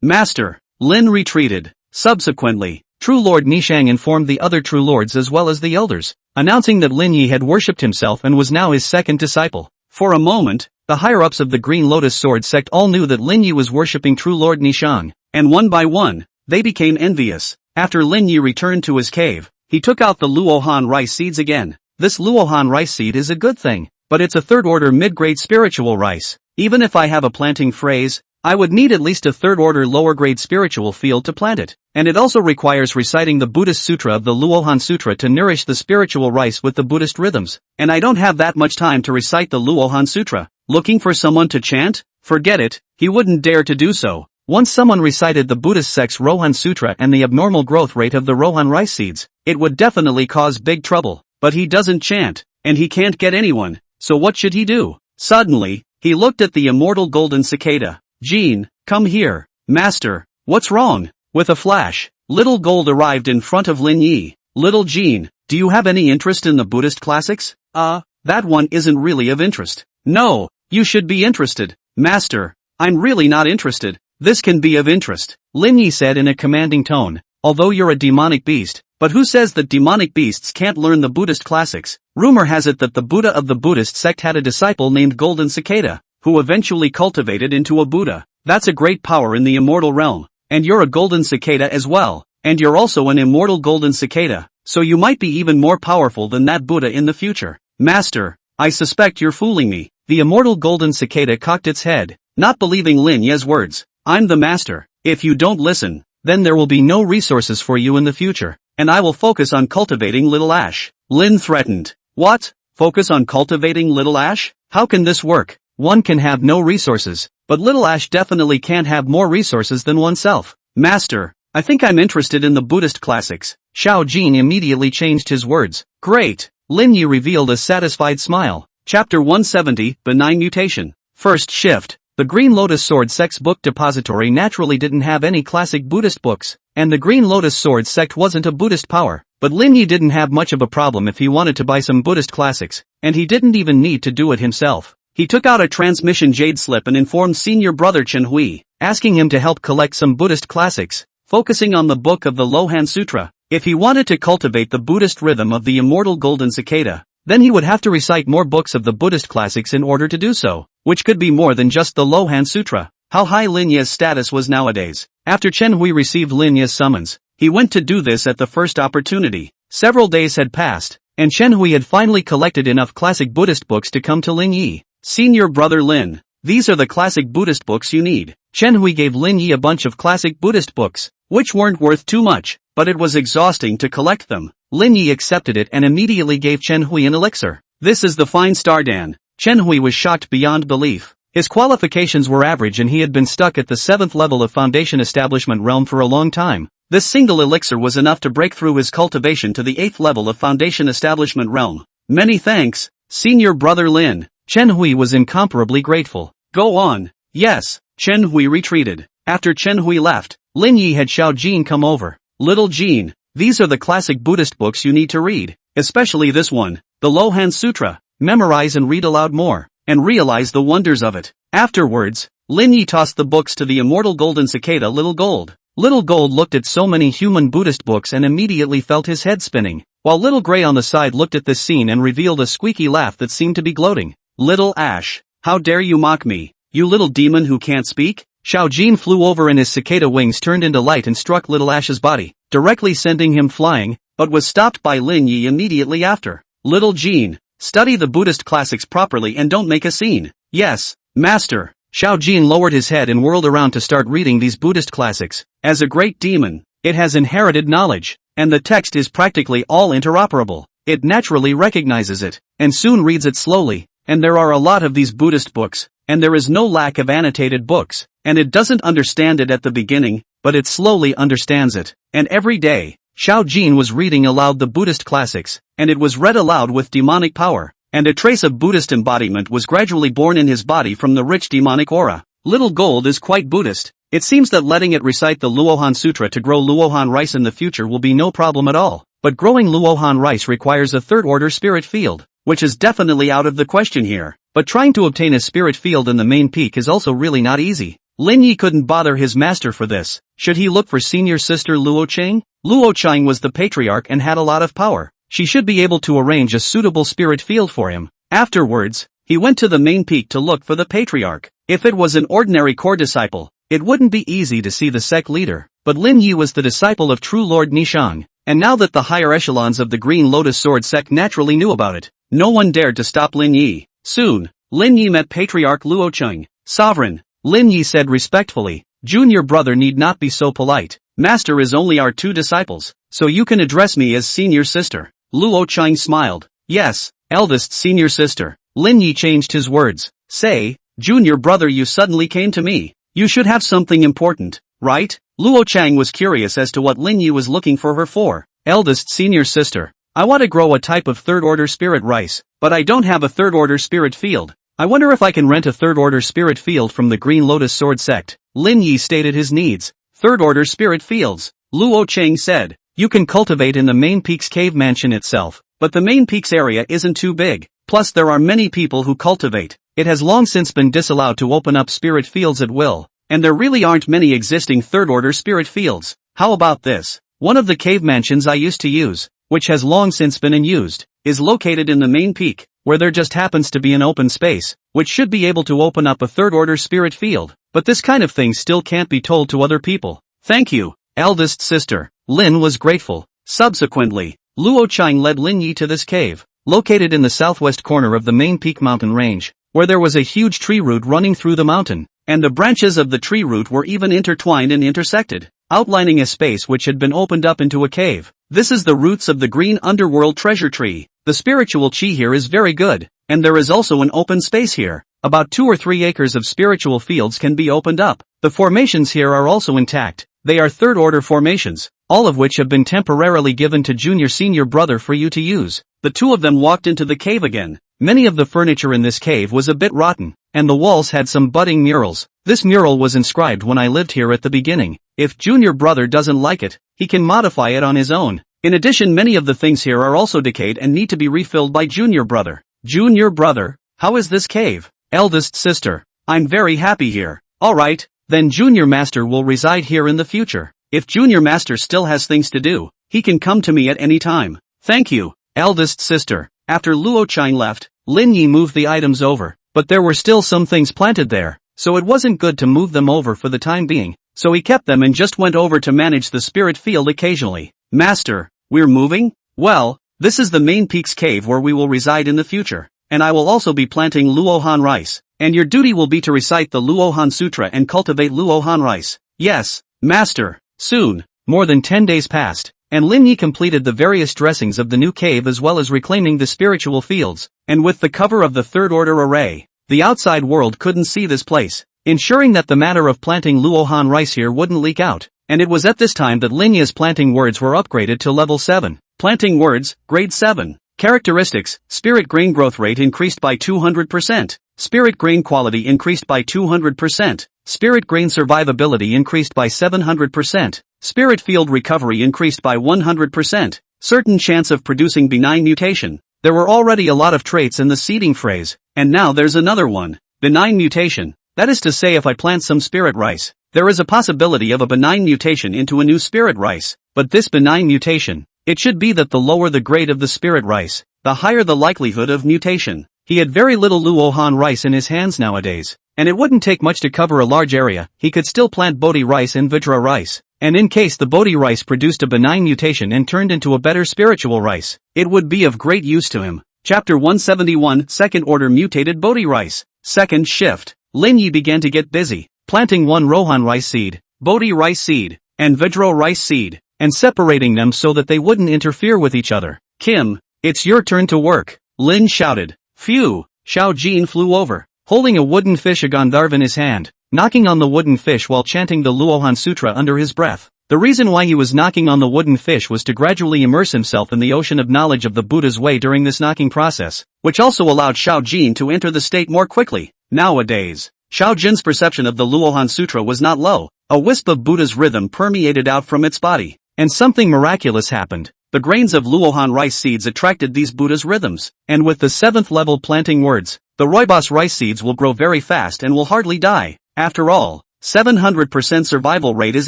master. Lin retreated. Subsequently, True Lord Nishang informed the other True Lords as well as the elders, announcing that Lin Yi had worshipped himself and was now his second disciple. For a moment, the higher-ups of the Green Lotus Sword sect all knew that Lin Yi was worshipping True Lord Nishang, and one by one, they became envious. After Lin Yi returned to his cave, he took out the Luohan rice seeds again. This Luohan rice seed is a good thing, but it's a third-order mid-grade spiritual rice. Even if I have a planting phrase, I would need at least a third-order lower-grade spiritual field to plant it, and it also requires reciting the Buddhist Sutra of the Luohan Sutra to nourish the spiritual rice with the Buddhist rhythms, and I don't have that much time to recite the Luohan Sutra. Looking for someone to chant? Forget it, he wouldn't dare to do so. Once someone recited the Buddhist sect's Rohan Sutra and the abnormal growth rate of the Rohan rice seeds, it would definitely cause big trouble, but he doesn't chant, and he can't get anyone, so what should he do? Suddenly, he looked at the immortal golden cicada. Jean, come here. Master, what's wrong? With a flash, Little Gold arrived in front of Lin Yi. Little Jean, do you have any interest in the Buddhist classics? That one isn't really of interest. No, you should be interested. Master, I'm really not interested. This can be of interest, Lin Yi said in a commanding tone. Although you're a demonic beast, but who says that demonic beasts can't learn the Buddhist classics? Rumor has it that the Buddha of the Buddhist sect had a disciple named Golden Cicada, who eventually cultivated into a Buddha. That's a great power in the immortal realm. And you're a Golden Cicada as well, and you're also an immortal Golden Cicada, so you might be even more powerful than that Buddha in the future. Master, I suspect you're fooling me. The immortal Golden Cicada cocked its head, not believing Lin Yi's words. I'm the master. If you don't listen, then there will be no resources for you in the future, and I will focus on cultivating Little Ash. Lin threatened. What? Focus on cultivating Little Ash? How can this work? One can have no resources, but Little Ash definitely can't have more resources than oneself. Master, I think I'm interested in the Buddhist classics. Xiao Jin immediately changed his words. Great. Lin Yi revealed a satisfied smile. Chapter 170, Benign Mutation. First shift. The Green Lotus Sword Sect's book depository naturally didn't have any classic Buddhist books, and the Green Lotus Sword Sect wasn't a Buddhist power, but Lin Yi didn't have much of a problem if he wanted to buy some Buddhist classics, and he didn't even need to do it himself. He took out a transmission jade slip and informed senior brother Chen Hui, asking him to help collect some Buddhist classics, focusing on the Book of the Lohan Sutra. If he wanted to cultivate the Buddhist rhythm of the immortal golden cicada, then he would have to recite more books of the Buddhist classics in order to do so, which could be more than just the Lohan Sutra. How high Lin Yi's status was nowadays. After Chen Hui received Lin Yi's summons, he went to do this at the first opportunity. Several days had passed, and Chen Hui had finally collected enough classic Buddhist books to come to Lin Yi. Senior brother Lin, these are the classic Buddhist books you need. Chen Hui gave Lin Yi a bunch of classic Buddhist books, which weren't worth too much, but it was exhausting to collect them. Lin Yi accepted it and immediately gave Chen Hui an elixir. This is the fine star Dan. Chen Hui was shocked beyond belief. His qualifications were average and he had been stuck at the 7th level of Foundation Establishment realm for a long time. This single elixir was enough to break through his cultivation to the 8th level of Foundation Establishment realm. Many thanks, senior brother Lin. Chen Hui was incomparably grateful. Go on. Yes. Chen Hui retreated. After Chen Hui left, Lin Yi had Xiao Jin come over. Little Jin, these are the classic Buddhist books you need to read, especially this one, the Lohan Sutra. Memorize and read aloud more, and realize the wonders of it. Afterwards, Lin Yi tossed the books to the immortal golden cicada Little Gold. Little Gold looked at so many human Buddhist books and immediately felt his head spinning, while Little Gray on the side looked at this scene and revealed a squeaky laugh that seemed to be gloating. Little Ash, how dare you mock me, you little demon who can't speak? Xiao Jin flew over and his cicada wings turned into light and struck Little Ash's body, directly sending him flying, but was stopped by Lin Yi immediately after. Little Jin, study the Buddhist classics properly and don't make a scene. Yes, master. Xiao Jin lowered his head and whirled around to start reading these Buddhist classics. As a great demon, it has inherited knowledge, and the text is practically all interoperable. It naturally recognizes it, and soon reads it slowly, and there are a lot of these Buddhist books, and there is no lack of annotated books, and it doesn't understand it at the beginning, but it slowly understands it, and every day, Xiao Jin was reading aloud the Buddhist classics, and it was read aloud with demonic power, and a trace of Buddhist embodiment was gradually born in his body from the rich demonic aura. Little Gold is quite Buddhist. It seems that letting it recite the Luohan Sutra to grow Luohan rice in the future will be no problem at all, but growing Luohan rice requires a third-order spirit field, which is definitely out of the question here, but trying to obtain a spirit field in the main peak is also really not easy. Lin Yi couldn't bother his master for this. Should he look for senior sister Luo Cheng? Luo Cheng was the patriarch and had a lot of power. She should be able to arrange a suitable spirit field for him. Afterwards, he went to the main peak to look for the patriarch. If it was an ordinary core disciple, it wouldn't be easy to see the sect leader, but Lin Yi was the disciple of true Lord Nishang, and now that the higher echelons of the Green Lotus Sword sect naturally knew about it, no one dared to stop Lin Yi. Soon, Lin Yi met Patriarch Luo Cheng. Sovereign, Lin Yi said respectfully, junior brother need not be so polite. Master is only our two disciples, so you can address me as senior sister. Luo Cheng smiled. Yes, eldest senior sister. Lin Yi changed his words. Say, junior brother, you suddenly came to me. You should have something important, right? Luo Cheng was curious as to what Lin Yi was looking for her for. Eldest senior sister, I want to grow a type of third-order spirit rice, but I don't have a third-order spirit field. I wonder if I can rent a third-order spirit field from the Green Lotus Sword sect. Lin Yi stated his needs. Third-order spirit fields, Luo Cheng said. You can cultivate in the main peak's cave mansion itself, but the main peak's area isn't too big. Plus there are many people who cultivate. It has long since been disallowed to open up spirit fields at will, and there really aren't many existing third-order spirit fields. How about this? One of the cave mansions I used to use, which has long since been unused, is located in the main peak, where there just happens to be an open space, which should be able to open up a third-order spirit field, but this kind of thing still can't be told to other people. Thank you, eldest sister. Lin was grateful. Subsequently, Luo Cheng led Lin Yi to this cave, located in the southwest corner of the main peak mountain range, where there was a huge tree root running through the mountain, and the branches of the tree root were even intertwined and intersected, outlining a space which had been opened up into a cave. This is the roots of the green underworld treasure tree. The spiritual chi here is very good, and there is also an open space here. About 2 or 3 acres of spiritual fields can be opened up. The formations here are also intact. They are third-order formations, all of which have been temporarily given to junior senior brother for you to use. The two of them walked into the cave again. Many of the furniture in this cave was a bit rotten, and the walls had some budding murals. This mural was inscribed when I lived here at the beginning. If junior brother doesn't like it, he can modify it on his own. In addition, many of the things here are also decayed and need to be refilled by junior brother. Junior brother, how is this cave? Eldest sister, I'm very happy here. Alright, then junior master will reside here in the future. If junior master still has things to do, he can come to me at any time. Thank you, eldest sister. After Luo Chang left, Lin Yi moved the items over, but there were still some things planted there, so it wasn't good to move them over for the time being, so he kept them and just went over to manage the spirit field occasionally. Master, we're moving? Well, this is the main peaks cave where we will reside in the future, and I will also be planting Luohan rice, and your duty will be to recite the Luohan Sutra and cultivate Luohan rice. Yes, master, soon. More than 10 days passed, and Lin Yi completed the various dressings of the new cave as well as reclaiming the spiritual fields, and with the cover of the third order array, the outside world couldn't see this place, ensuring that the matter of planting Luohan rice here wouldn't leak out. And it was at this time that Lin Yi's planting words were upgraded to level 7. Planting words, grade 7. Characteristics, spirit grain growth rate increased by 200%. Spirit grain quality increased by 200%. Spirit grain survivability increased by 700%. Spirit field recovery increased by 100%. Certain chance of producing benign mutation. There were already a lot of traits in the seeding phrase, and now there's another one. Benign mutation. That is to say, if I plant some spirit rice, there is a possibility of a benign mutation into a new spirit rice, but this benign mutation, it should be that the lower the grade of the spirit rice, the higher the likelihood of mutation. He had very little Luohan rice in his hands nowadays, and it wouldn't take much to cover a large area. He could still plant Bodhi rice and Vajra rice, and in case the Bodhi rice produced a benign mutation and turned into a better spiritual rice, it would be of great use to him. Chapter 171, Second Order Mutated Bodhi Rice. Second shift. Lin Yi began to get busy, planting one Rohan rice seed, Bodhi rice seed, and Vajra rice seed, and separating them so that they wouldn't interfere with each other. Kim, it's your turn to work, Lin shouted. Phew, Xiao Jin flew over, holding a wooden fish Gandharv in his hand, knocking on the wooden fish while chanting the Luohan Sutra under his breath. The reason why he was knocking on the wooden fish was to gradually immerse himself in the ocean of knowledge of the Buddha's way during this knocking process, which also allowed Xiao Jin to enter the state more quickly. Nowadays, Xiao Jin's perception of the Luohan Sutra was not low. A wisp of Buddha's rhythm permeated out from its body, and something miraculous happened. The grains of Luohan rice seeds attracted these Buddha's rhythms, and with the 7th level planting words, the Rooibos rice seeds will grow very fast and will hardly die. After all, 700% survival rate is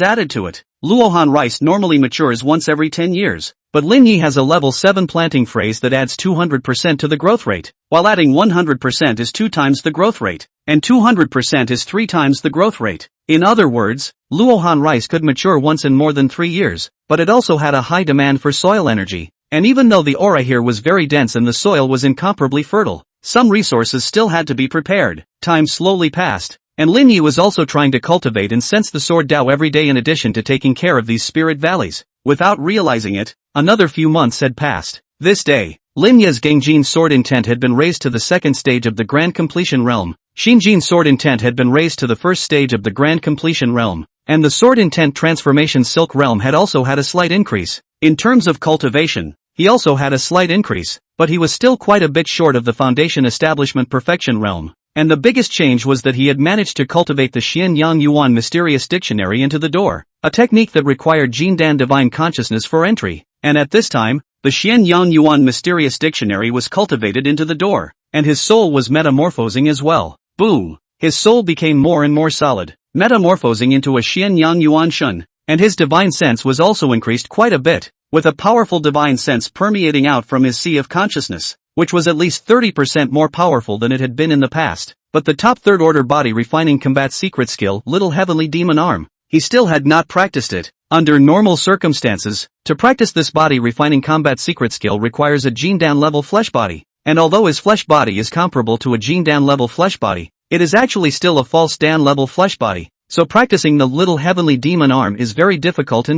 added to it. Luohan rice normally matures once every 10 years, but Lin Yi has a level 7 planting phrase that adds 200% to the growth rate, while adding 100% is 2 times the growth rate, and 200% is 3 times the growth rate. In other words, Luohan rice could mature once in more than 3 years, but it also had a high demand for soil energy, and even though the aura here was very dense and the soil was incomparably fertile, some resources still had to be prepared. Time slowly passed, and Lin Yi was also trying to cultivate and sense the sword Dao every day in addition to taking care of these spirit valleys. Without realizing it, another few months had passed. This day, Lin Yi's Gangjin sword intent had been raised to the 2nd stage of the Grand Completion Realm. Xinjin sword intent had been raised to the 1st stage of the Grand Completion Realm, and the sword intent transformation Silk Realm had also had a slight increase. In terms of cultivation, he also had a slight increase, but he was still quite a bit short of the Foundation Establishment Perfection Realm. And the biggest change was that he had managed to cultivate the Xian Yang Yuan Mysterious Dictionary into the door, a technique that required Jindan Divine Consciousness for entry. And at this time, the Xian Yang Yuan Mysterious Dictionary was cultivated into the door, and his soul was metamorphosing as well. Boom! His soul became more and more solid, metamorphosing into a Xian Yang Yuan Shun, and his divine sense was also increased quite a bit, with a powerful divine sense permeating out from his sea of consciousness, which was at least 30% more powerful than it had been in the past. But the top 3rd order body refining combat secret skill, Little Heavenly Demon Arm, he still had not practiced it. Under normal circumstances, to practice this body refining combat secret skill requires a Jindan level flesh body, and although his flesh body is comparable to a Jindan level flesh body, it is actually still a false Dan level flesh body. So practicing the Little Heavenly Demon Arm is very difficult,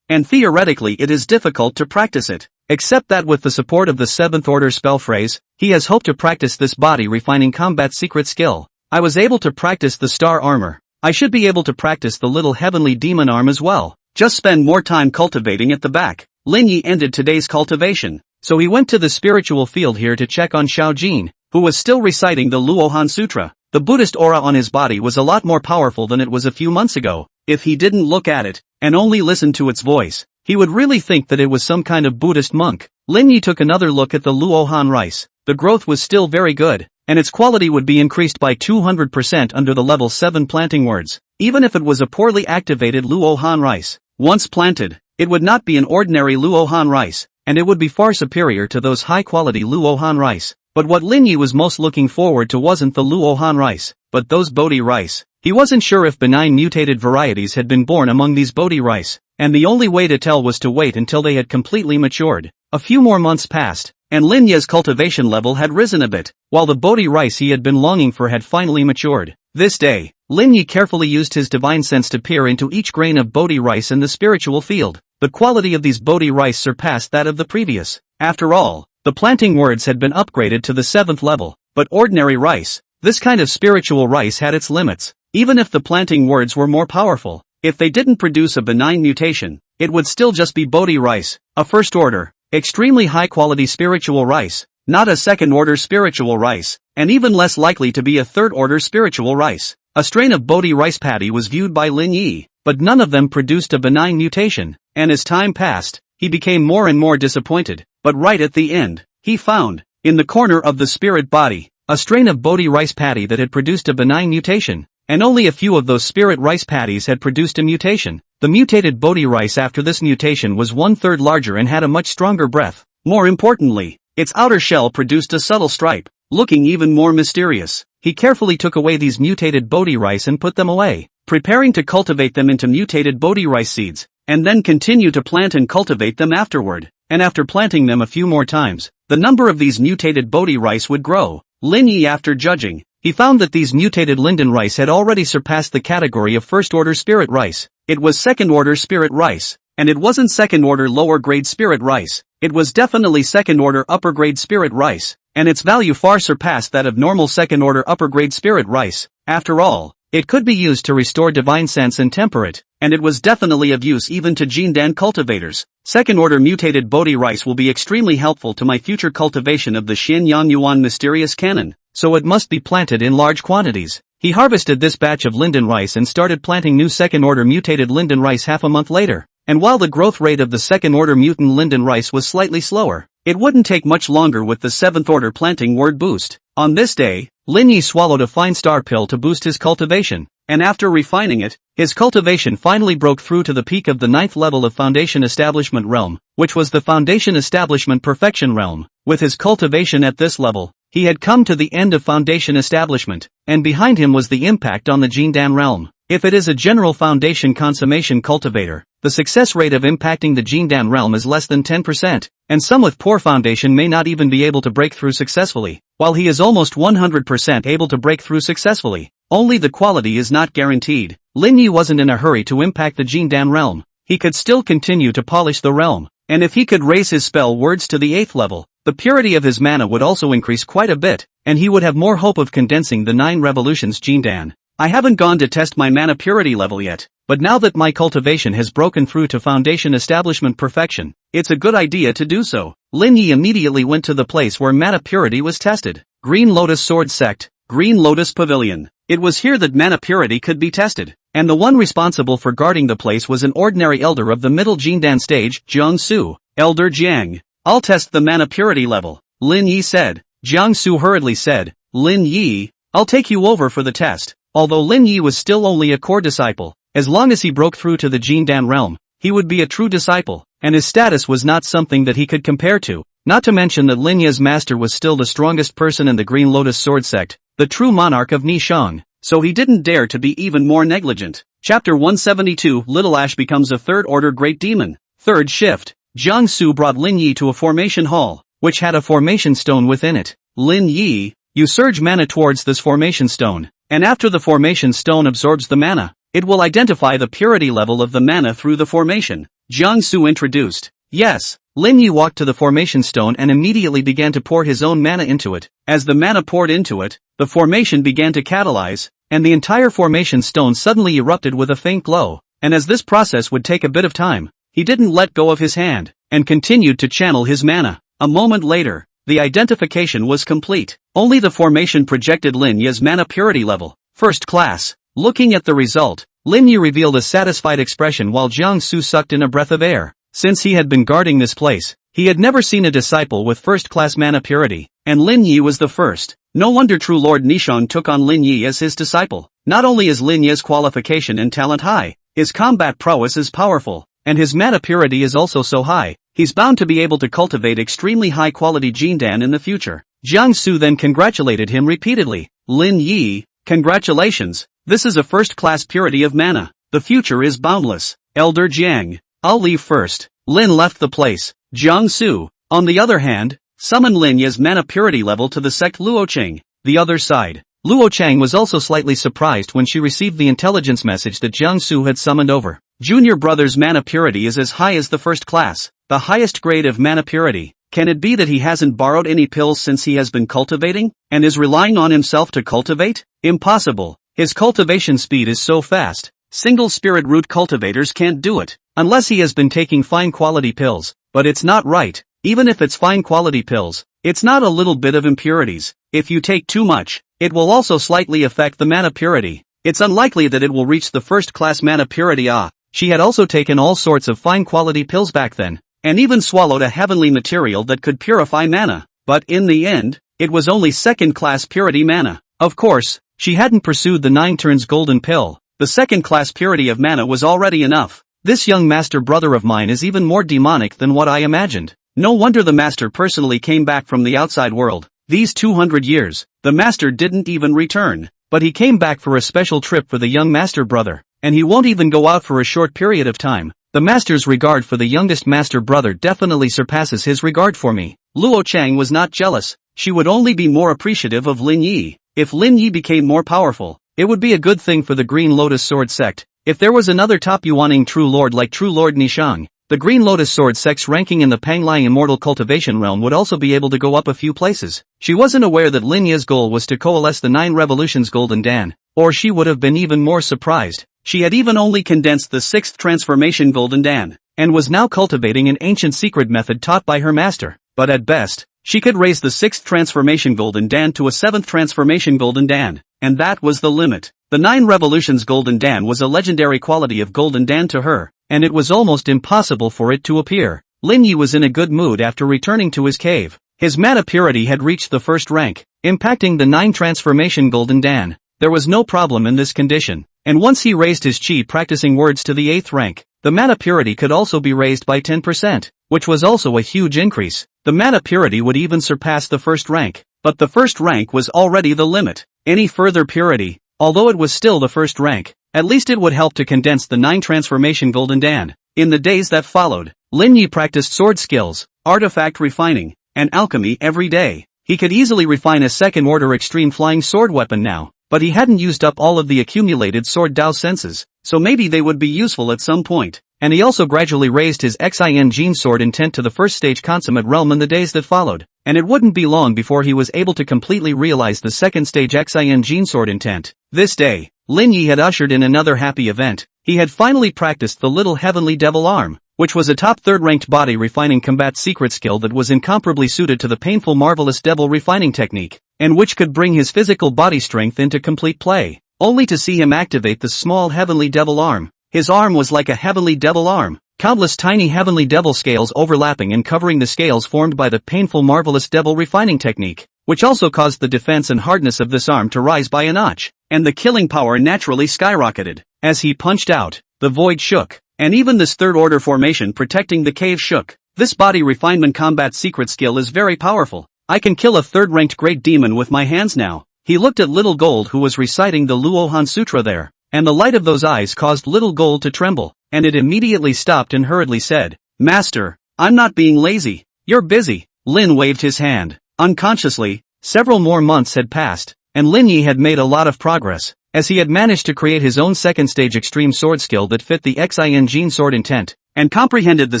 and theoretically it is difficult to practice it. Except that with the support of the 7th order spell phrase, he has hoped to practice this body refining combat secret skill. I was able to practice the star armor. I should be able to practice the Little Heavenly Demon Arm as well. Just spend more time cultivating at the back. Lin Yi ended today's cultivation, so he went to the spiritual field here to check on Xiao Jin, who was still reciting the Luohan Sutra. The Buddhist aura on his body was a lot more powerful than it was a few months ago. If he didn't look at it, and only listen to its voice, he would really think that it was some kind of Buddhist monk. Lin Yi took another look at the Luohan rice. The growth was still very good, and its quality would be increased by 200% under the level 7 planting words. Even if it was a poorly activated Luohan rice, once planted, it would not be an ordinary Luohan rice, and it would be far superior to those high-quality Luohan rice. But what Lin Yi was most looking forward to wasn't the Luohan rice, but those Bodhi rice. He wasn't sure if benign mutated varieties had been born among these Bodhi rice, and the only way to tell was to wait until they had completely matured. A few more months passed, and Lin Yi's cultivation level had risen a bit, while the Bodhi rice he had been longing for had finally matured. This day, Lin Yi carefully used his divine sense to peer into each grain of Bodhi rice in the spiritual field. The quality of these Bodhi rice surpassed that of the previous. After all, the planting words had been upgraded to the 7th level, but ordinary rice, this kind of spiritual rice had its limits. Even if the planting words were more powerful, if they didn't produce a benign mutation, it would still just be Bodhi rice, a first order, extremely high-quality spiritual rice, not a second-order spiritual rice, and even less likely to be a third-order spiritual rice. A strain of Bodhi rice paddy was viewed by Lin Yi, but none of them produced a benign mutation, and as time passed, he became more and more disappointed. But right at the end, he found, in the corner of the spirit body, a strain of Bodhi rice paddy that had produced a benign mutation, and only a few of those spirit rice paddies had produced a mutation. The mutated Bodhi rice after this mutation was 1/3 larger and had a much stronger breath. More importantly, its outer shell produced a subtle stripe, looking even more mysterious. He carefully took away these mutated Bodhi rice and put them away, preparing to cultivate them into mutated Bodhi rice seeds, and then continue to plant and cultivate them afterward. And after planting them a few more times, the number of these mutated Bodhi rice would grow. Lin Yi, after judging, he found that these mutated linden rice had already surpassed the category of first-order spirit rice. It was second-order spirit rice, and it wasn't second-order lower-grade spirit rice. It was definitely second-order upper-grade spirit rice, and its value far surpassed that of normal second-order upper-grade spirit rice. After all, it could be used to restore divine sense and temper it, and it was definitely of use even to Jindan cultivators. Second-order mutated Bodhi rice will be extremely helpful to my future cultivation of the Xianyang Yuan mysterious canon, so it must be planted in large quantities. He harvested this batch of linden rice and started planting new second-order mutated linden rice half a month later. And while the growth rate of the second-order mutant linden rice was slightly slower, it wouldn't take much longer with the 7th-order planting word boost. On this day, Lin Yi swallowed a fine star pill to boost his cultivation, and after refining it, his cultivation finally broke through to the peak of the 9th level of Foundation Establishment Realm, which was the Foundation Establishment Perfection Realm. With his cultivation at this level, he had come to the end of Foundation Establishment, and behind him was the impact on the Jindan Realm. If it is a general Foundation Consummation cultivator, the success rate of impacting the Jindan Realm is less than 10%, and some with poor foundation may not even be able to break through successfully, while he is almost 100% able to break through successfully. Only the quality is not guaranteed. Lin Yi wasn't in a hurry to impact the Jindan Realm. He could still continue to polish the realm, and if he could raise his spell words to the 8th level, the purity of his mana would also increase quite a bit, and he would have more hope of condensing the 9 revolutions Jindan. I haven't gone to test my mana purity level yet, but now that my cultivation has broken through to Foundation Establishment Perfection, it's a good idea to do so. Lin Yi immediately went to the place where mana purity was tested. Green Lotus Sword Sect, Green Lotus Pavilion. It was here that mana purity could be tested, and the one responsible for guarding the place was an ordinary elder of the middle Jindan stage, Jiang Su. Elder Jiang, I'll test the mana purity level, Lin Yi said. Jiang Su hurriedly said, Lin Yi, I'll take you over for the test. Although Lin Yi was still only a core disciple, as long as he broke through to the Jindan realm, he would be a true disciple, and his status was not something that he could compare to. Not to mention that Lin Yi's master was still the strongest person in the Green Lotus Sword Sect, the true monarch of Nishang, so he didn't dare to be even more negligent. Chapter 172, Little Ash becomes a third-order Great Demon. Third shift. Jiang Su brought Lin Yi to a formation hall, which had a formation stone within it. Lin Yi, you surge mana towards this formation stone, and after the formation stone absorbs the mana, it will identify the purity level of the mana through the formation. Jiang Su introduced. Yes. Lin Yi walked to the formation stone and immediately began to pour his own mana into it. As the mana poured into it, the formation began to catalyze, and the entire formation stone suddenly erupted with a faint glow. And as this process would take a bit of time, he didn't let go of his hand, and continued to channel his mana. A moment later, the identification was complete. Only the formation projected Lin Yi's mana purity level, first class. Looking at the result, Lin Yi revealed a satisfied expression while Jiang Su sucked in a breath of air. Since he had been guarding this place, he had never seen a disciple with first-class mana purity, and Lin Yi was the first. No wonder True Lord Nishong took on Lin Yi as his disciple. Not only is Lin Yi's qualification and talent high, his combat prowess is powerful, and his mana purity is also so high, he's bound to be able to cultivate extremely high-quality Jindan in the future. Jiang Su then congratulated him repeatedly. Lin Yi, congratulations, this is a first-class purity of mana. The future is boundless. Elder Jiang, I'll leave first. Lin left the place. Jiang Su, on the other hand, summoned Lin Yi's mana purity level to the sect Luocheng. The other side. Luocheng was also slightly surprised when she received the intelligence message that Jiang Su had summoned over. Junior brother's mana purity is as high as the first class, the highest grade of mana purity. Can it be that he hasn't borrowed any pills since he has been cultivating, and is relying on himself to cultivate? Impossible. His cultivation speed is so fast, single spirit root cultivators can't do it, unless he has been taking fine quality pills. But it's not right. Even if it's fine quality pills, it's not a little bit of impurities. If you take too much, it will also slightly affect the mana purity. It's unlikely that it will reach the first class mana purity. She had also taken all sorts of fine quality pills back then, and even swallowed a heavenly material that could purify mana. But in the end, it was only second class purity mana. Of course, she hadn't pursued the 9 turns golden pill. The second class purity of mana was already enough. This young master brother of mine is even more demonic than what I imagined. No wonder the master personally came back from the outside world. These 200 years, the master didn't even return. But he came back for a special trip for the young master brother, and he won't even go out for a short period of time. The master's regard for the youngest master brother definitely surpasses his regard for me. Luo Chang was not jealous. She would only be more appreciative of Lin Yi. If Lin Yi became more powerful, it would be a good thing for the Green Lotus Sword sect. If there was another top Yuaning true lord like True Lord Nishang, the Green Lotus Sword sect's ranking in the Panglai Immortal Cultivation realm would also be able to go up a few places. She wasn't aware that Lin Yi's goal was to coalesce the 9 revolutions Golden Dan, or she would have been even more surprised. She had even only condensed the 6th transformation Golden Dan, and was now cultivating an ancient secret method taught by her master. But at best, she could raise the 6th transformation Golden Dan to a 7th transformation Golden Dan, and that was the limit. The 9 revolutions Golden Dan was a legendary quality of Golden Dan to her, and it was almost impossible for it to appear. Lin Yi was in a good mood after returning to his cave. His mana purity had reached the 1st rank, impacting the 9 transformation Golden Dan. There was no problem in this condition, and once he raised his chi practicing words to the 8th rank, the mana purity could also be raised by 10%, which was also a huge increase. The mana purity would even surpass the 1st rank, but the 1st rank was already the limit. Any further purity, although it was still the 1st rank, at least it would help to condense the 9 transformation Golden Dan. In the days that followed, Lin Yi practiced sword skills, artifact refining, and alchemy every day. He could easily refine a 2nd order extreme flying sword weapon now, but he hadn't used up all of the accumulated sword Dao senses, so maybe they would be useful at some point. And he also gradually raised his Xin Jin sword intent to the 1st stage consummate realm in the days that followed, and it wouldn't be long before he was able to completely realize the 2nd stage Xin Jin sword intent. This day, Lin Yi had ushered in another happy event. He had finally practiced the little heavenly devil arm, which was a top 3rd ranked body refining combat secret skill that was incomparably suited to the painful marvelous devil refining technique, and which could bring his physical body strength into complete play, only to see him activate the small heavenly devil arm. His arm was like a heavenly devil arm, countless tiny heavenly devil scales overlapping and covering the scales formed by the painful marvelous devil refining technique, which also caused the defense and hardness of this arm to rise by a notch, and the killing power naturally skyrocketed. As he punched out, the void shook, and even this 3rd order formation protecting the cave shook. This body refinement combat secret skill is very powerful. I can kill a 3rd ranked great demon with my hands now. He looked at Little Gold who was reciting the Luohan Sutra there, and the light of those eyes caused Little Gold to tremble, and it immediately stopped and hurriedly said, "Master, I'm not being lazy. You're busy." Lin waved his hand. Unconsciously, several more months had passed, and Lin Yi had made a lot of progress, as he had managed to create his own 2nd stage extreme sword skill that fit the Xin Jin sword intent, and comprehended the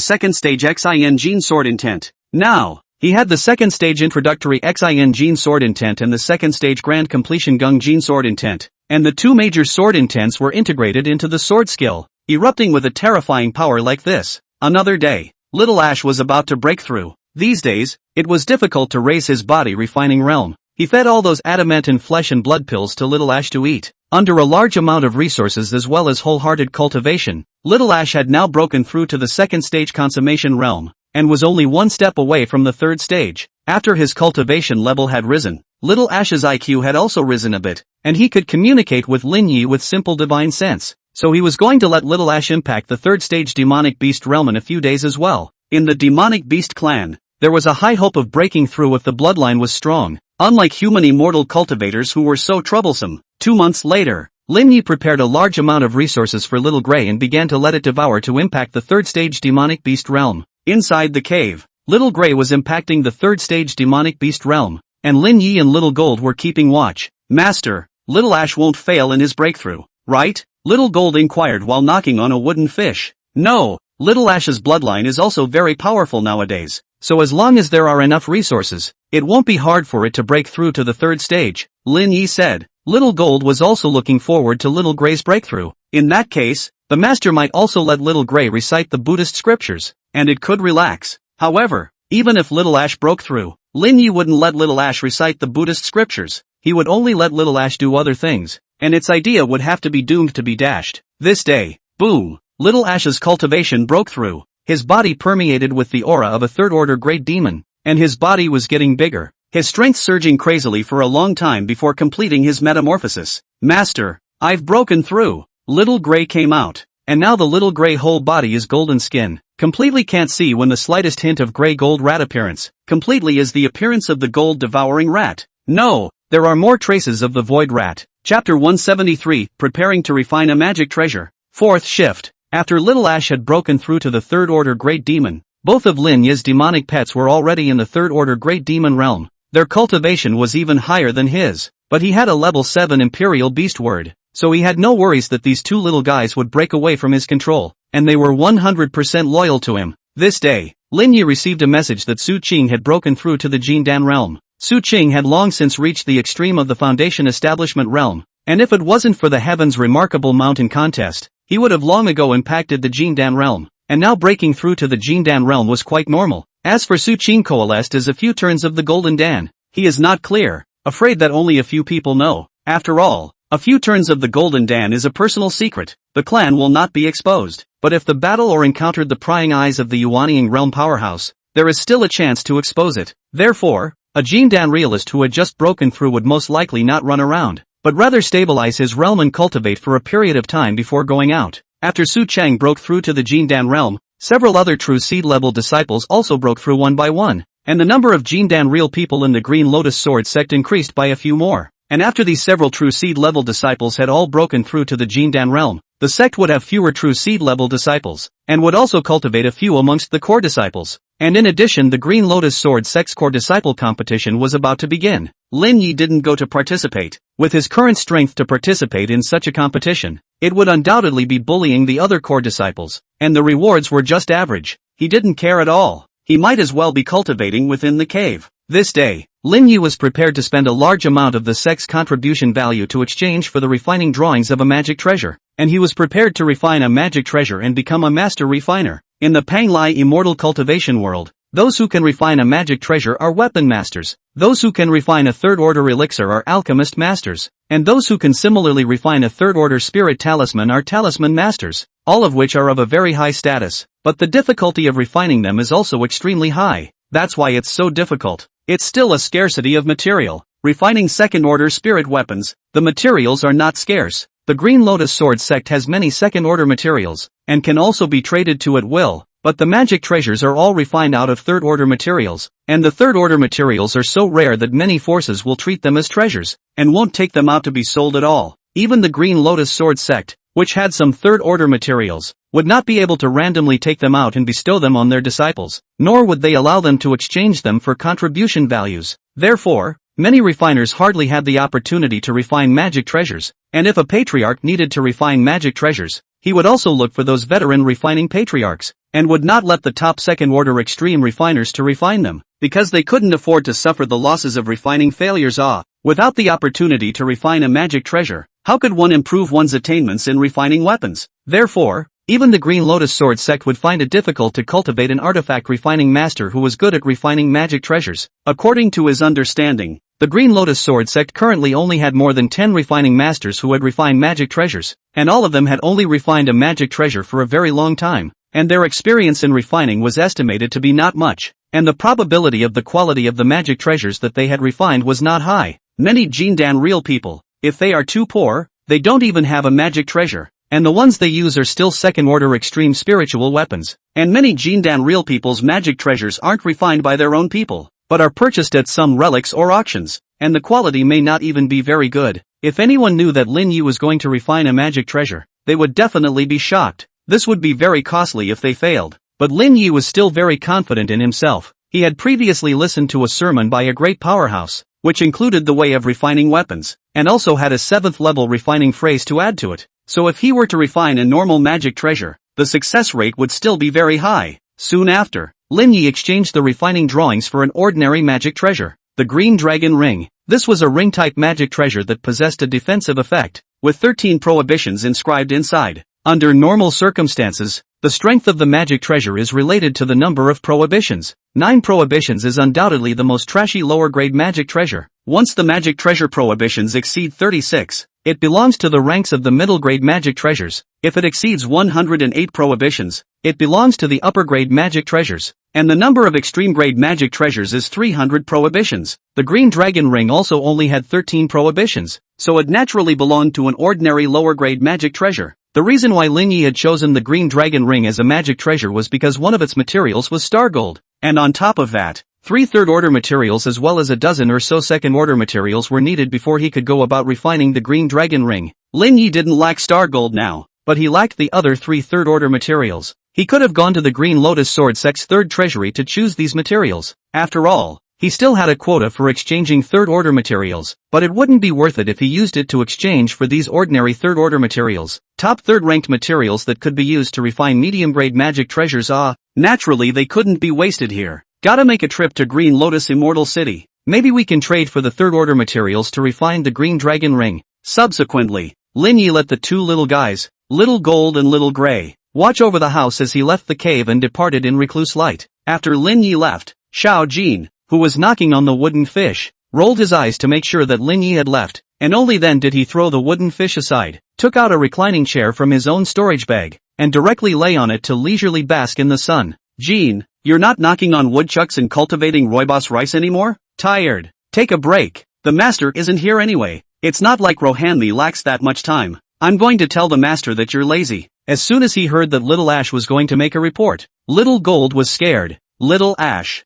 2nd stage Xin Jin sword intent. Now, he had the 2nd stage introductory Xin Jin sword intent and the 2nd stage grand completion Gung Jin sword intent, and the 2 major sword intents were integrated into the sword skill, erupting with a terrifying power like this. Another day, Little Ash was about to break through. These days, it was difficult to raise his body refining realm. He fed all those adamantine flesh and blood pills to Little Ash to eat. Under a large amount of resources as well as wholehearted cultivation, Little Ash had now broken through to the second stage consummation realm, and was only one step away from the third stage. After his cultivation level had risen, Little Ash's IQ had also risen a bit, and he could communicate with Lin Yi with simple divine sense. So he was going to let Little Ash impact the third stage demonic beast realm in a few days as well. In the demonic beast clan, there was a high hope of breaking through if the bloodline was strong, unlike human immortal cultivators who were so troublesome. 2 months later, Lin Yi prepared a large amount of resources for Little Grey and began to let it devour to impact the third stage demonic beast realm. Inside the cave, Little Grey was impacting the third stage demonic beast realm, and Lin Yi and Little Gold were keeping watch. Master, Little Ash won't fail in his breakthrough, right? Little Gold inquired while knocking on a wooden fish. No, Little Ash's bloodline is also very powerful nowadays, so as long as there are enough resources, it won't be hard for it to break through to the third stage, Lin Yi said. Little Gold was also looking forward to Little Grey's breakthrough. In that case, the master might also let Little Grey recite the Buddhist scriptures, and it could relax. However, even if Little Ash broke through, Lin Yi wouldn't let Little Ash recite the Buddhist scriptures. He would only let Little Ash do other things, and its idea would have to be doomed to be dashed. This day, boom, Little Ash's cultivation broke through. His body permeated with the aura of a third-order great demon, and his body was getting bigger, his strength surging crazily for a long time before completing his metamorphosis. Master, I've broken through. Little Grey came out, and now the Little Grey whole body is golden skin. Completely can't see when the slightest hint of gray-gold rat appearance. Completely is the appearance of the gold-devouring rat. No, there are more traces of the void rat. Chapter 173, Preparing to Refine a Magic Treasure. Fourth shift. After Little Ash had broken through to the third-order Great Demon, both of Lin Yi's demonic pets were already in the third-order Great Demon realm. Their cultivation was even higher than his, but he had a level 7 Imperial Beast word, so he had no worries that these two little guys would break away from his control, and they were 100% loyal to him. This day, Lin Yi received a message that Su Qing had broken through to the Jindan realm. Su Qing had long since reached the extreme of the Foundation Establishment realm, and if it wasn't for the Heaven's Remarkable Mountain contest, he would have long ago impacted the Jindan realm, and now breaking through to the Jindan realm was quite normal. As for Su Qing coalesced as a few turns of the Golden Dan, he is not clear, afraid that only a few people know. After all, a few turns of the Golden Dan is a personal secret, the clan will not be exposed, but if the battle or encountered the prying eyes of the Yuanying realm powerhouse, there is still a chance to expose it. Therefore, a Jindan realist who had just broken through would most likely not run around, but rather stabilize his realm and cultivate for a period of time before going out. After Su Chang broke through to the Jindan realm, several other true seed-level disciples also broke through one by one, and the number of Jindan real people in the Green Lotus Sword sect increased by a few more. And after these several true seed-level disciples had all broken through to the Jindan realm, the sect would have fewer true seed-level disciples, and would also cultivate a few amongst the core disciples. And in addition, the Green Lotus Sword sect's core disciple competition was about to begin. Lin Yi didn't go to participate. With his current strength to participate in such a competition, it would undoubtedly be bullying the other core disciples, and the rewards were just average. He didn't care at all. He might as well be cultivating within the cave. This day, Lin Yi was prepared to spend a large amount of the sect's contribution value to exchange for the refining drawings of a magic treasure, and he was prepared to refine a magic treasure and become a master refiner. In the Panglai immortal cultivation world, those who can refine a magic treasure are weapon masters, those who can refine a third-order elixir are alchemist masters, and those who can similarly refine a third-order spirit talisman are talisman masters, all of which are of a very high status, but the difficulty of refining them is also extremely high. That's why it's so difficult. It's still a scarcity of material. Refining second-order spirit weapons, the materials are not scarce. The Green Lotus Sword sect has many second-order materials, and can also be traded to at will, but the magic treasures are all refined out of third-order materials, and the third-order materials are so rare that many forces will treat them as treasures, and won't take them out to be sold at all. Even the Green Lotus Sword sect, which had some third-order materials, would not be able to randomly take them out and bestow them on their disciples, nor would they allow them to exchange them for contribution values. Therefore, many refiners hardly had the opportunity to refine magic treasures, and if a patriarch needed to refine magic treasures, he would also look for those veteran refining patriarchs, and would not let the top second-order extreme refiners to refine them, because they couldn't afford to suffer the losses of refining failures. Without the opportunity to refine a magic treasure, how could one improve one's attainments in refining weapons? Therefore, Even the Green Lotus Sword sect would find it difficult to cultivate an artifact refining master who was good at refining magic treasures. According to his understanding, the Green Lotus Sword sect currently only had more than 10 refining masters who had refined magic treasures, and all of them had only refined a magic treasure for a very long time, and their experience in refining was estimated to be not much, and the probability of the quality of the magic treasures that they had refined was not high. Many Jindan real people, if they are too poor, they don't even have a magic treasure, and the ones they use are still second-order extreme spiritual weapons, and many Jindan real people's magic treasures aren't refined by their own people, but are purchased at some relics or auctions, and the quality may not even be very good. If anyone knew that Lin Yi was going to refine a magic treasure, they would definitely be shocked. This would be very costly if they failed, but Lin Yi was still very confident in himself. He had previously listened to a sermon by a great powerhouse, which included the way of refining weapons, and also had a 7th level refining phrase to add to it. So if he were to refine a normal magic treasure, the success rate would still be very high. Soon after, Lin Yi exchanged the refining drawings for an ordinary magic treasure, the Green Dragon Ring. This was a ring-type magic treasure that possessed a defensive effect, with 13 prohibitions inscribed inside. Under normal circumstances, the strength of the magic treasure is related to the number of prohibitions. 9 prohibitions is undoubtedly the most trashy lower-grade magic treasure. Once the magic treasure prohibitions exceed 36, it belongs to the ranks of the middle-grade magic treasures. If it exceeds 108 prohibitions, it belongs to the upper-grade magic treasures, and the number of extreme-grade magic treasures is 300 prohibitions. The Green Dragon Ring also only had 13 prohibitions, so it naturally belonged to an ordinary lower-grade magic treasure. The reason why Lin Yi had chosen the Green Dragon Ring as a magic treasure was because one of its materials was star gold, and on top of that, 3 third-order materials as well as a dozen or so second-order materials were needed before he could go about refining the Green Dragon Ring. Lin Yi didn't lack star gold now, but he lacked the other 3 third-order materials. He could have gone to the Green Lotus Sword sect's third treasury to choose these materials. After all, he still had a quota for exchanging third-order materials, but it wouldn't be worth it if he used it to exchange for these ordinary third-order materials. Top third-ranked materials that could be used to refine medium-grade magic treasures. Naturally they couldn't be wasted here. Gotta make a trip to Green Lotus Immortal City. Maybe we can trade for the third-order materials to refine the Green Dragon Ring. Subsequently, Lin Yi let the 2 little guys, Little Gold and Little Gray, watch over the house as he left the cave and departed in recluse light. After Lin Yi left, Xiao Jin, who was knocking on the wooden fish, rolled his eyes to make sure that Lin Yi had left, and only then did he throw the wooden fish aside, took out a reclining chair from his own storage bag, and directly lay on it to leisurely bask in the sun. Jin, you're not knocking on woodchucks and cultivating rooibos rice anymore? Tired? Take a break. The master isn't here anyway. It's not like Rohanli lacks that much time. I'm going to tell the master that you're lazy. As soon as he heard that Little Ash was going to make a report, Little Gold was scared. Little Ash.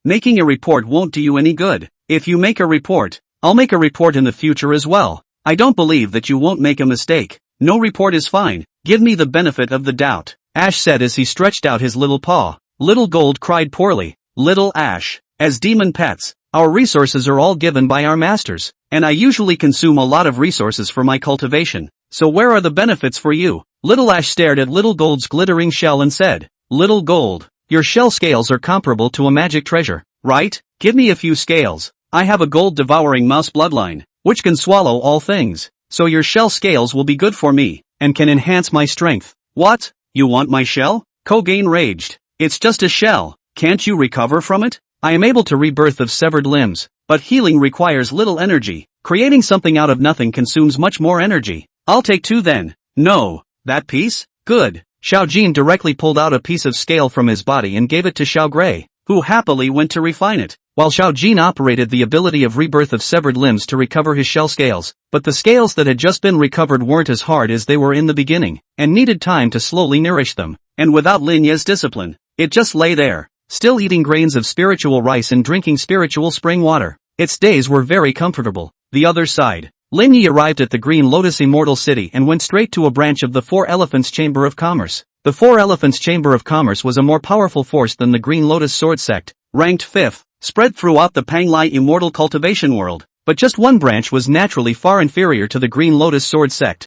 Making a report won't do you any good. If you make a report, I'll make a report in the future as well. I don't believe that you won't make a mistake. No report is fine. Give me the benefit of the doubt, Ash said as he stretched out his little paw. Little Gold cried poorly. Little Ash, as demon pets, our resources are all given by our masters, and I usually consume a lot of resources for my cultivation. So where are the benefits for you? Little Ash stared at Little Gold's glittering shell and said, Little Gold, your shell scales are comparable to a magic treasure, right? Give me a few scales. I have a gold-devouring mouse bloodline, which can swallow all things, so your shell scales will be good for me, and can enhance my strength. What? You want my shell? Kogain raged. It's just a shell. Can't you recover from it? I am able to rebirth of severed limbs, but healing requires little energy. Creating something out of nothing consumes much more energy. I'll take 2 then. No. That piece? Good. Xiao Jin directly pulled out a piece of scale from his body and gave it to Xiao Gray, who happily went to refine it, while Xiao Jin operated the ability of rebirth of severed limbs to recover his shell scales. But the scales that had just been recovered weren't as hard as they were in the beginning, and needed time to slowly nourish them, and without Lin Ye's discipline, it just lay there, still eating grains of spiritual rice and drinking spiritual spring water. Its days were very comfortable. The other side. Lin Yi arrived at the Green Lotus Immortal City and went straight to a branch of the Four Elephants Chamber of Commerce. The Four Elephants Chamber of Commerce was a more powerful force than the Green Lotus Sword sect, ranked 5th, spread throughout the Panglai Immortal cultivation world, but just one branch was naturally far inferior to the Green Lotus Sword sect.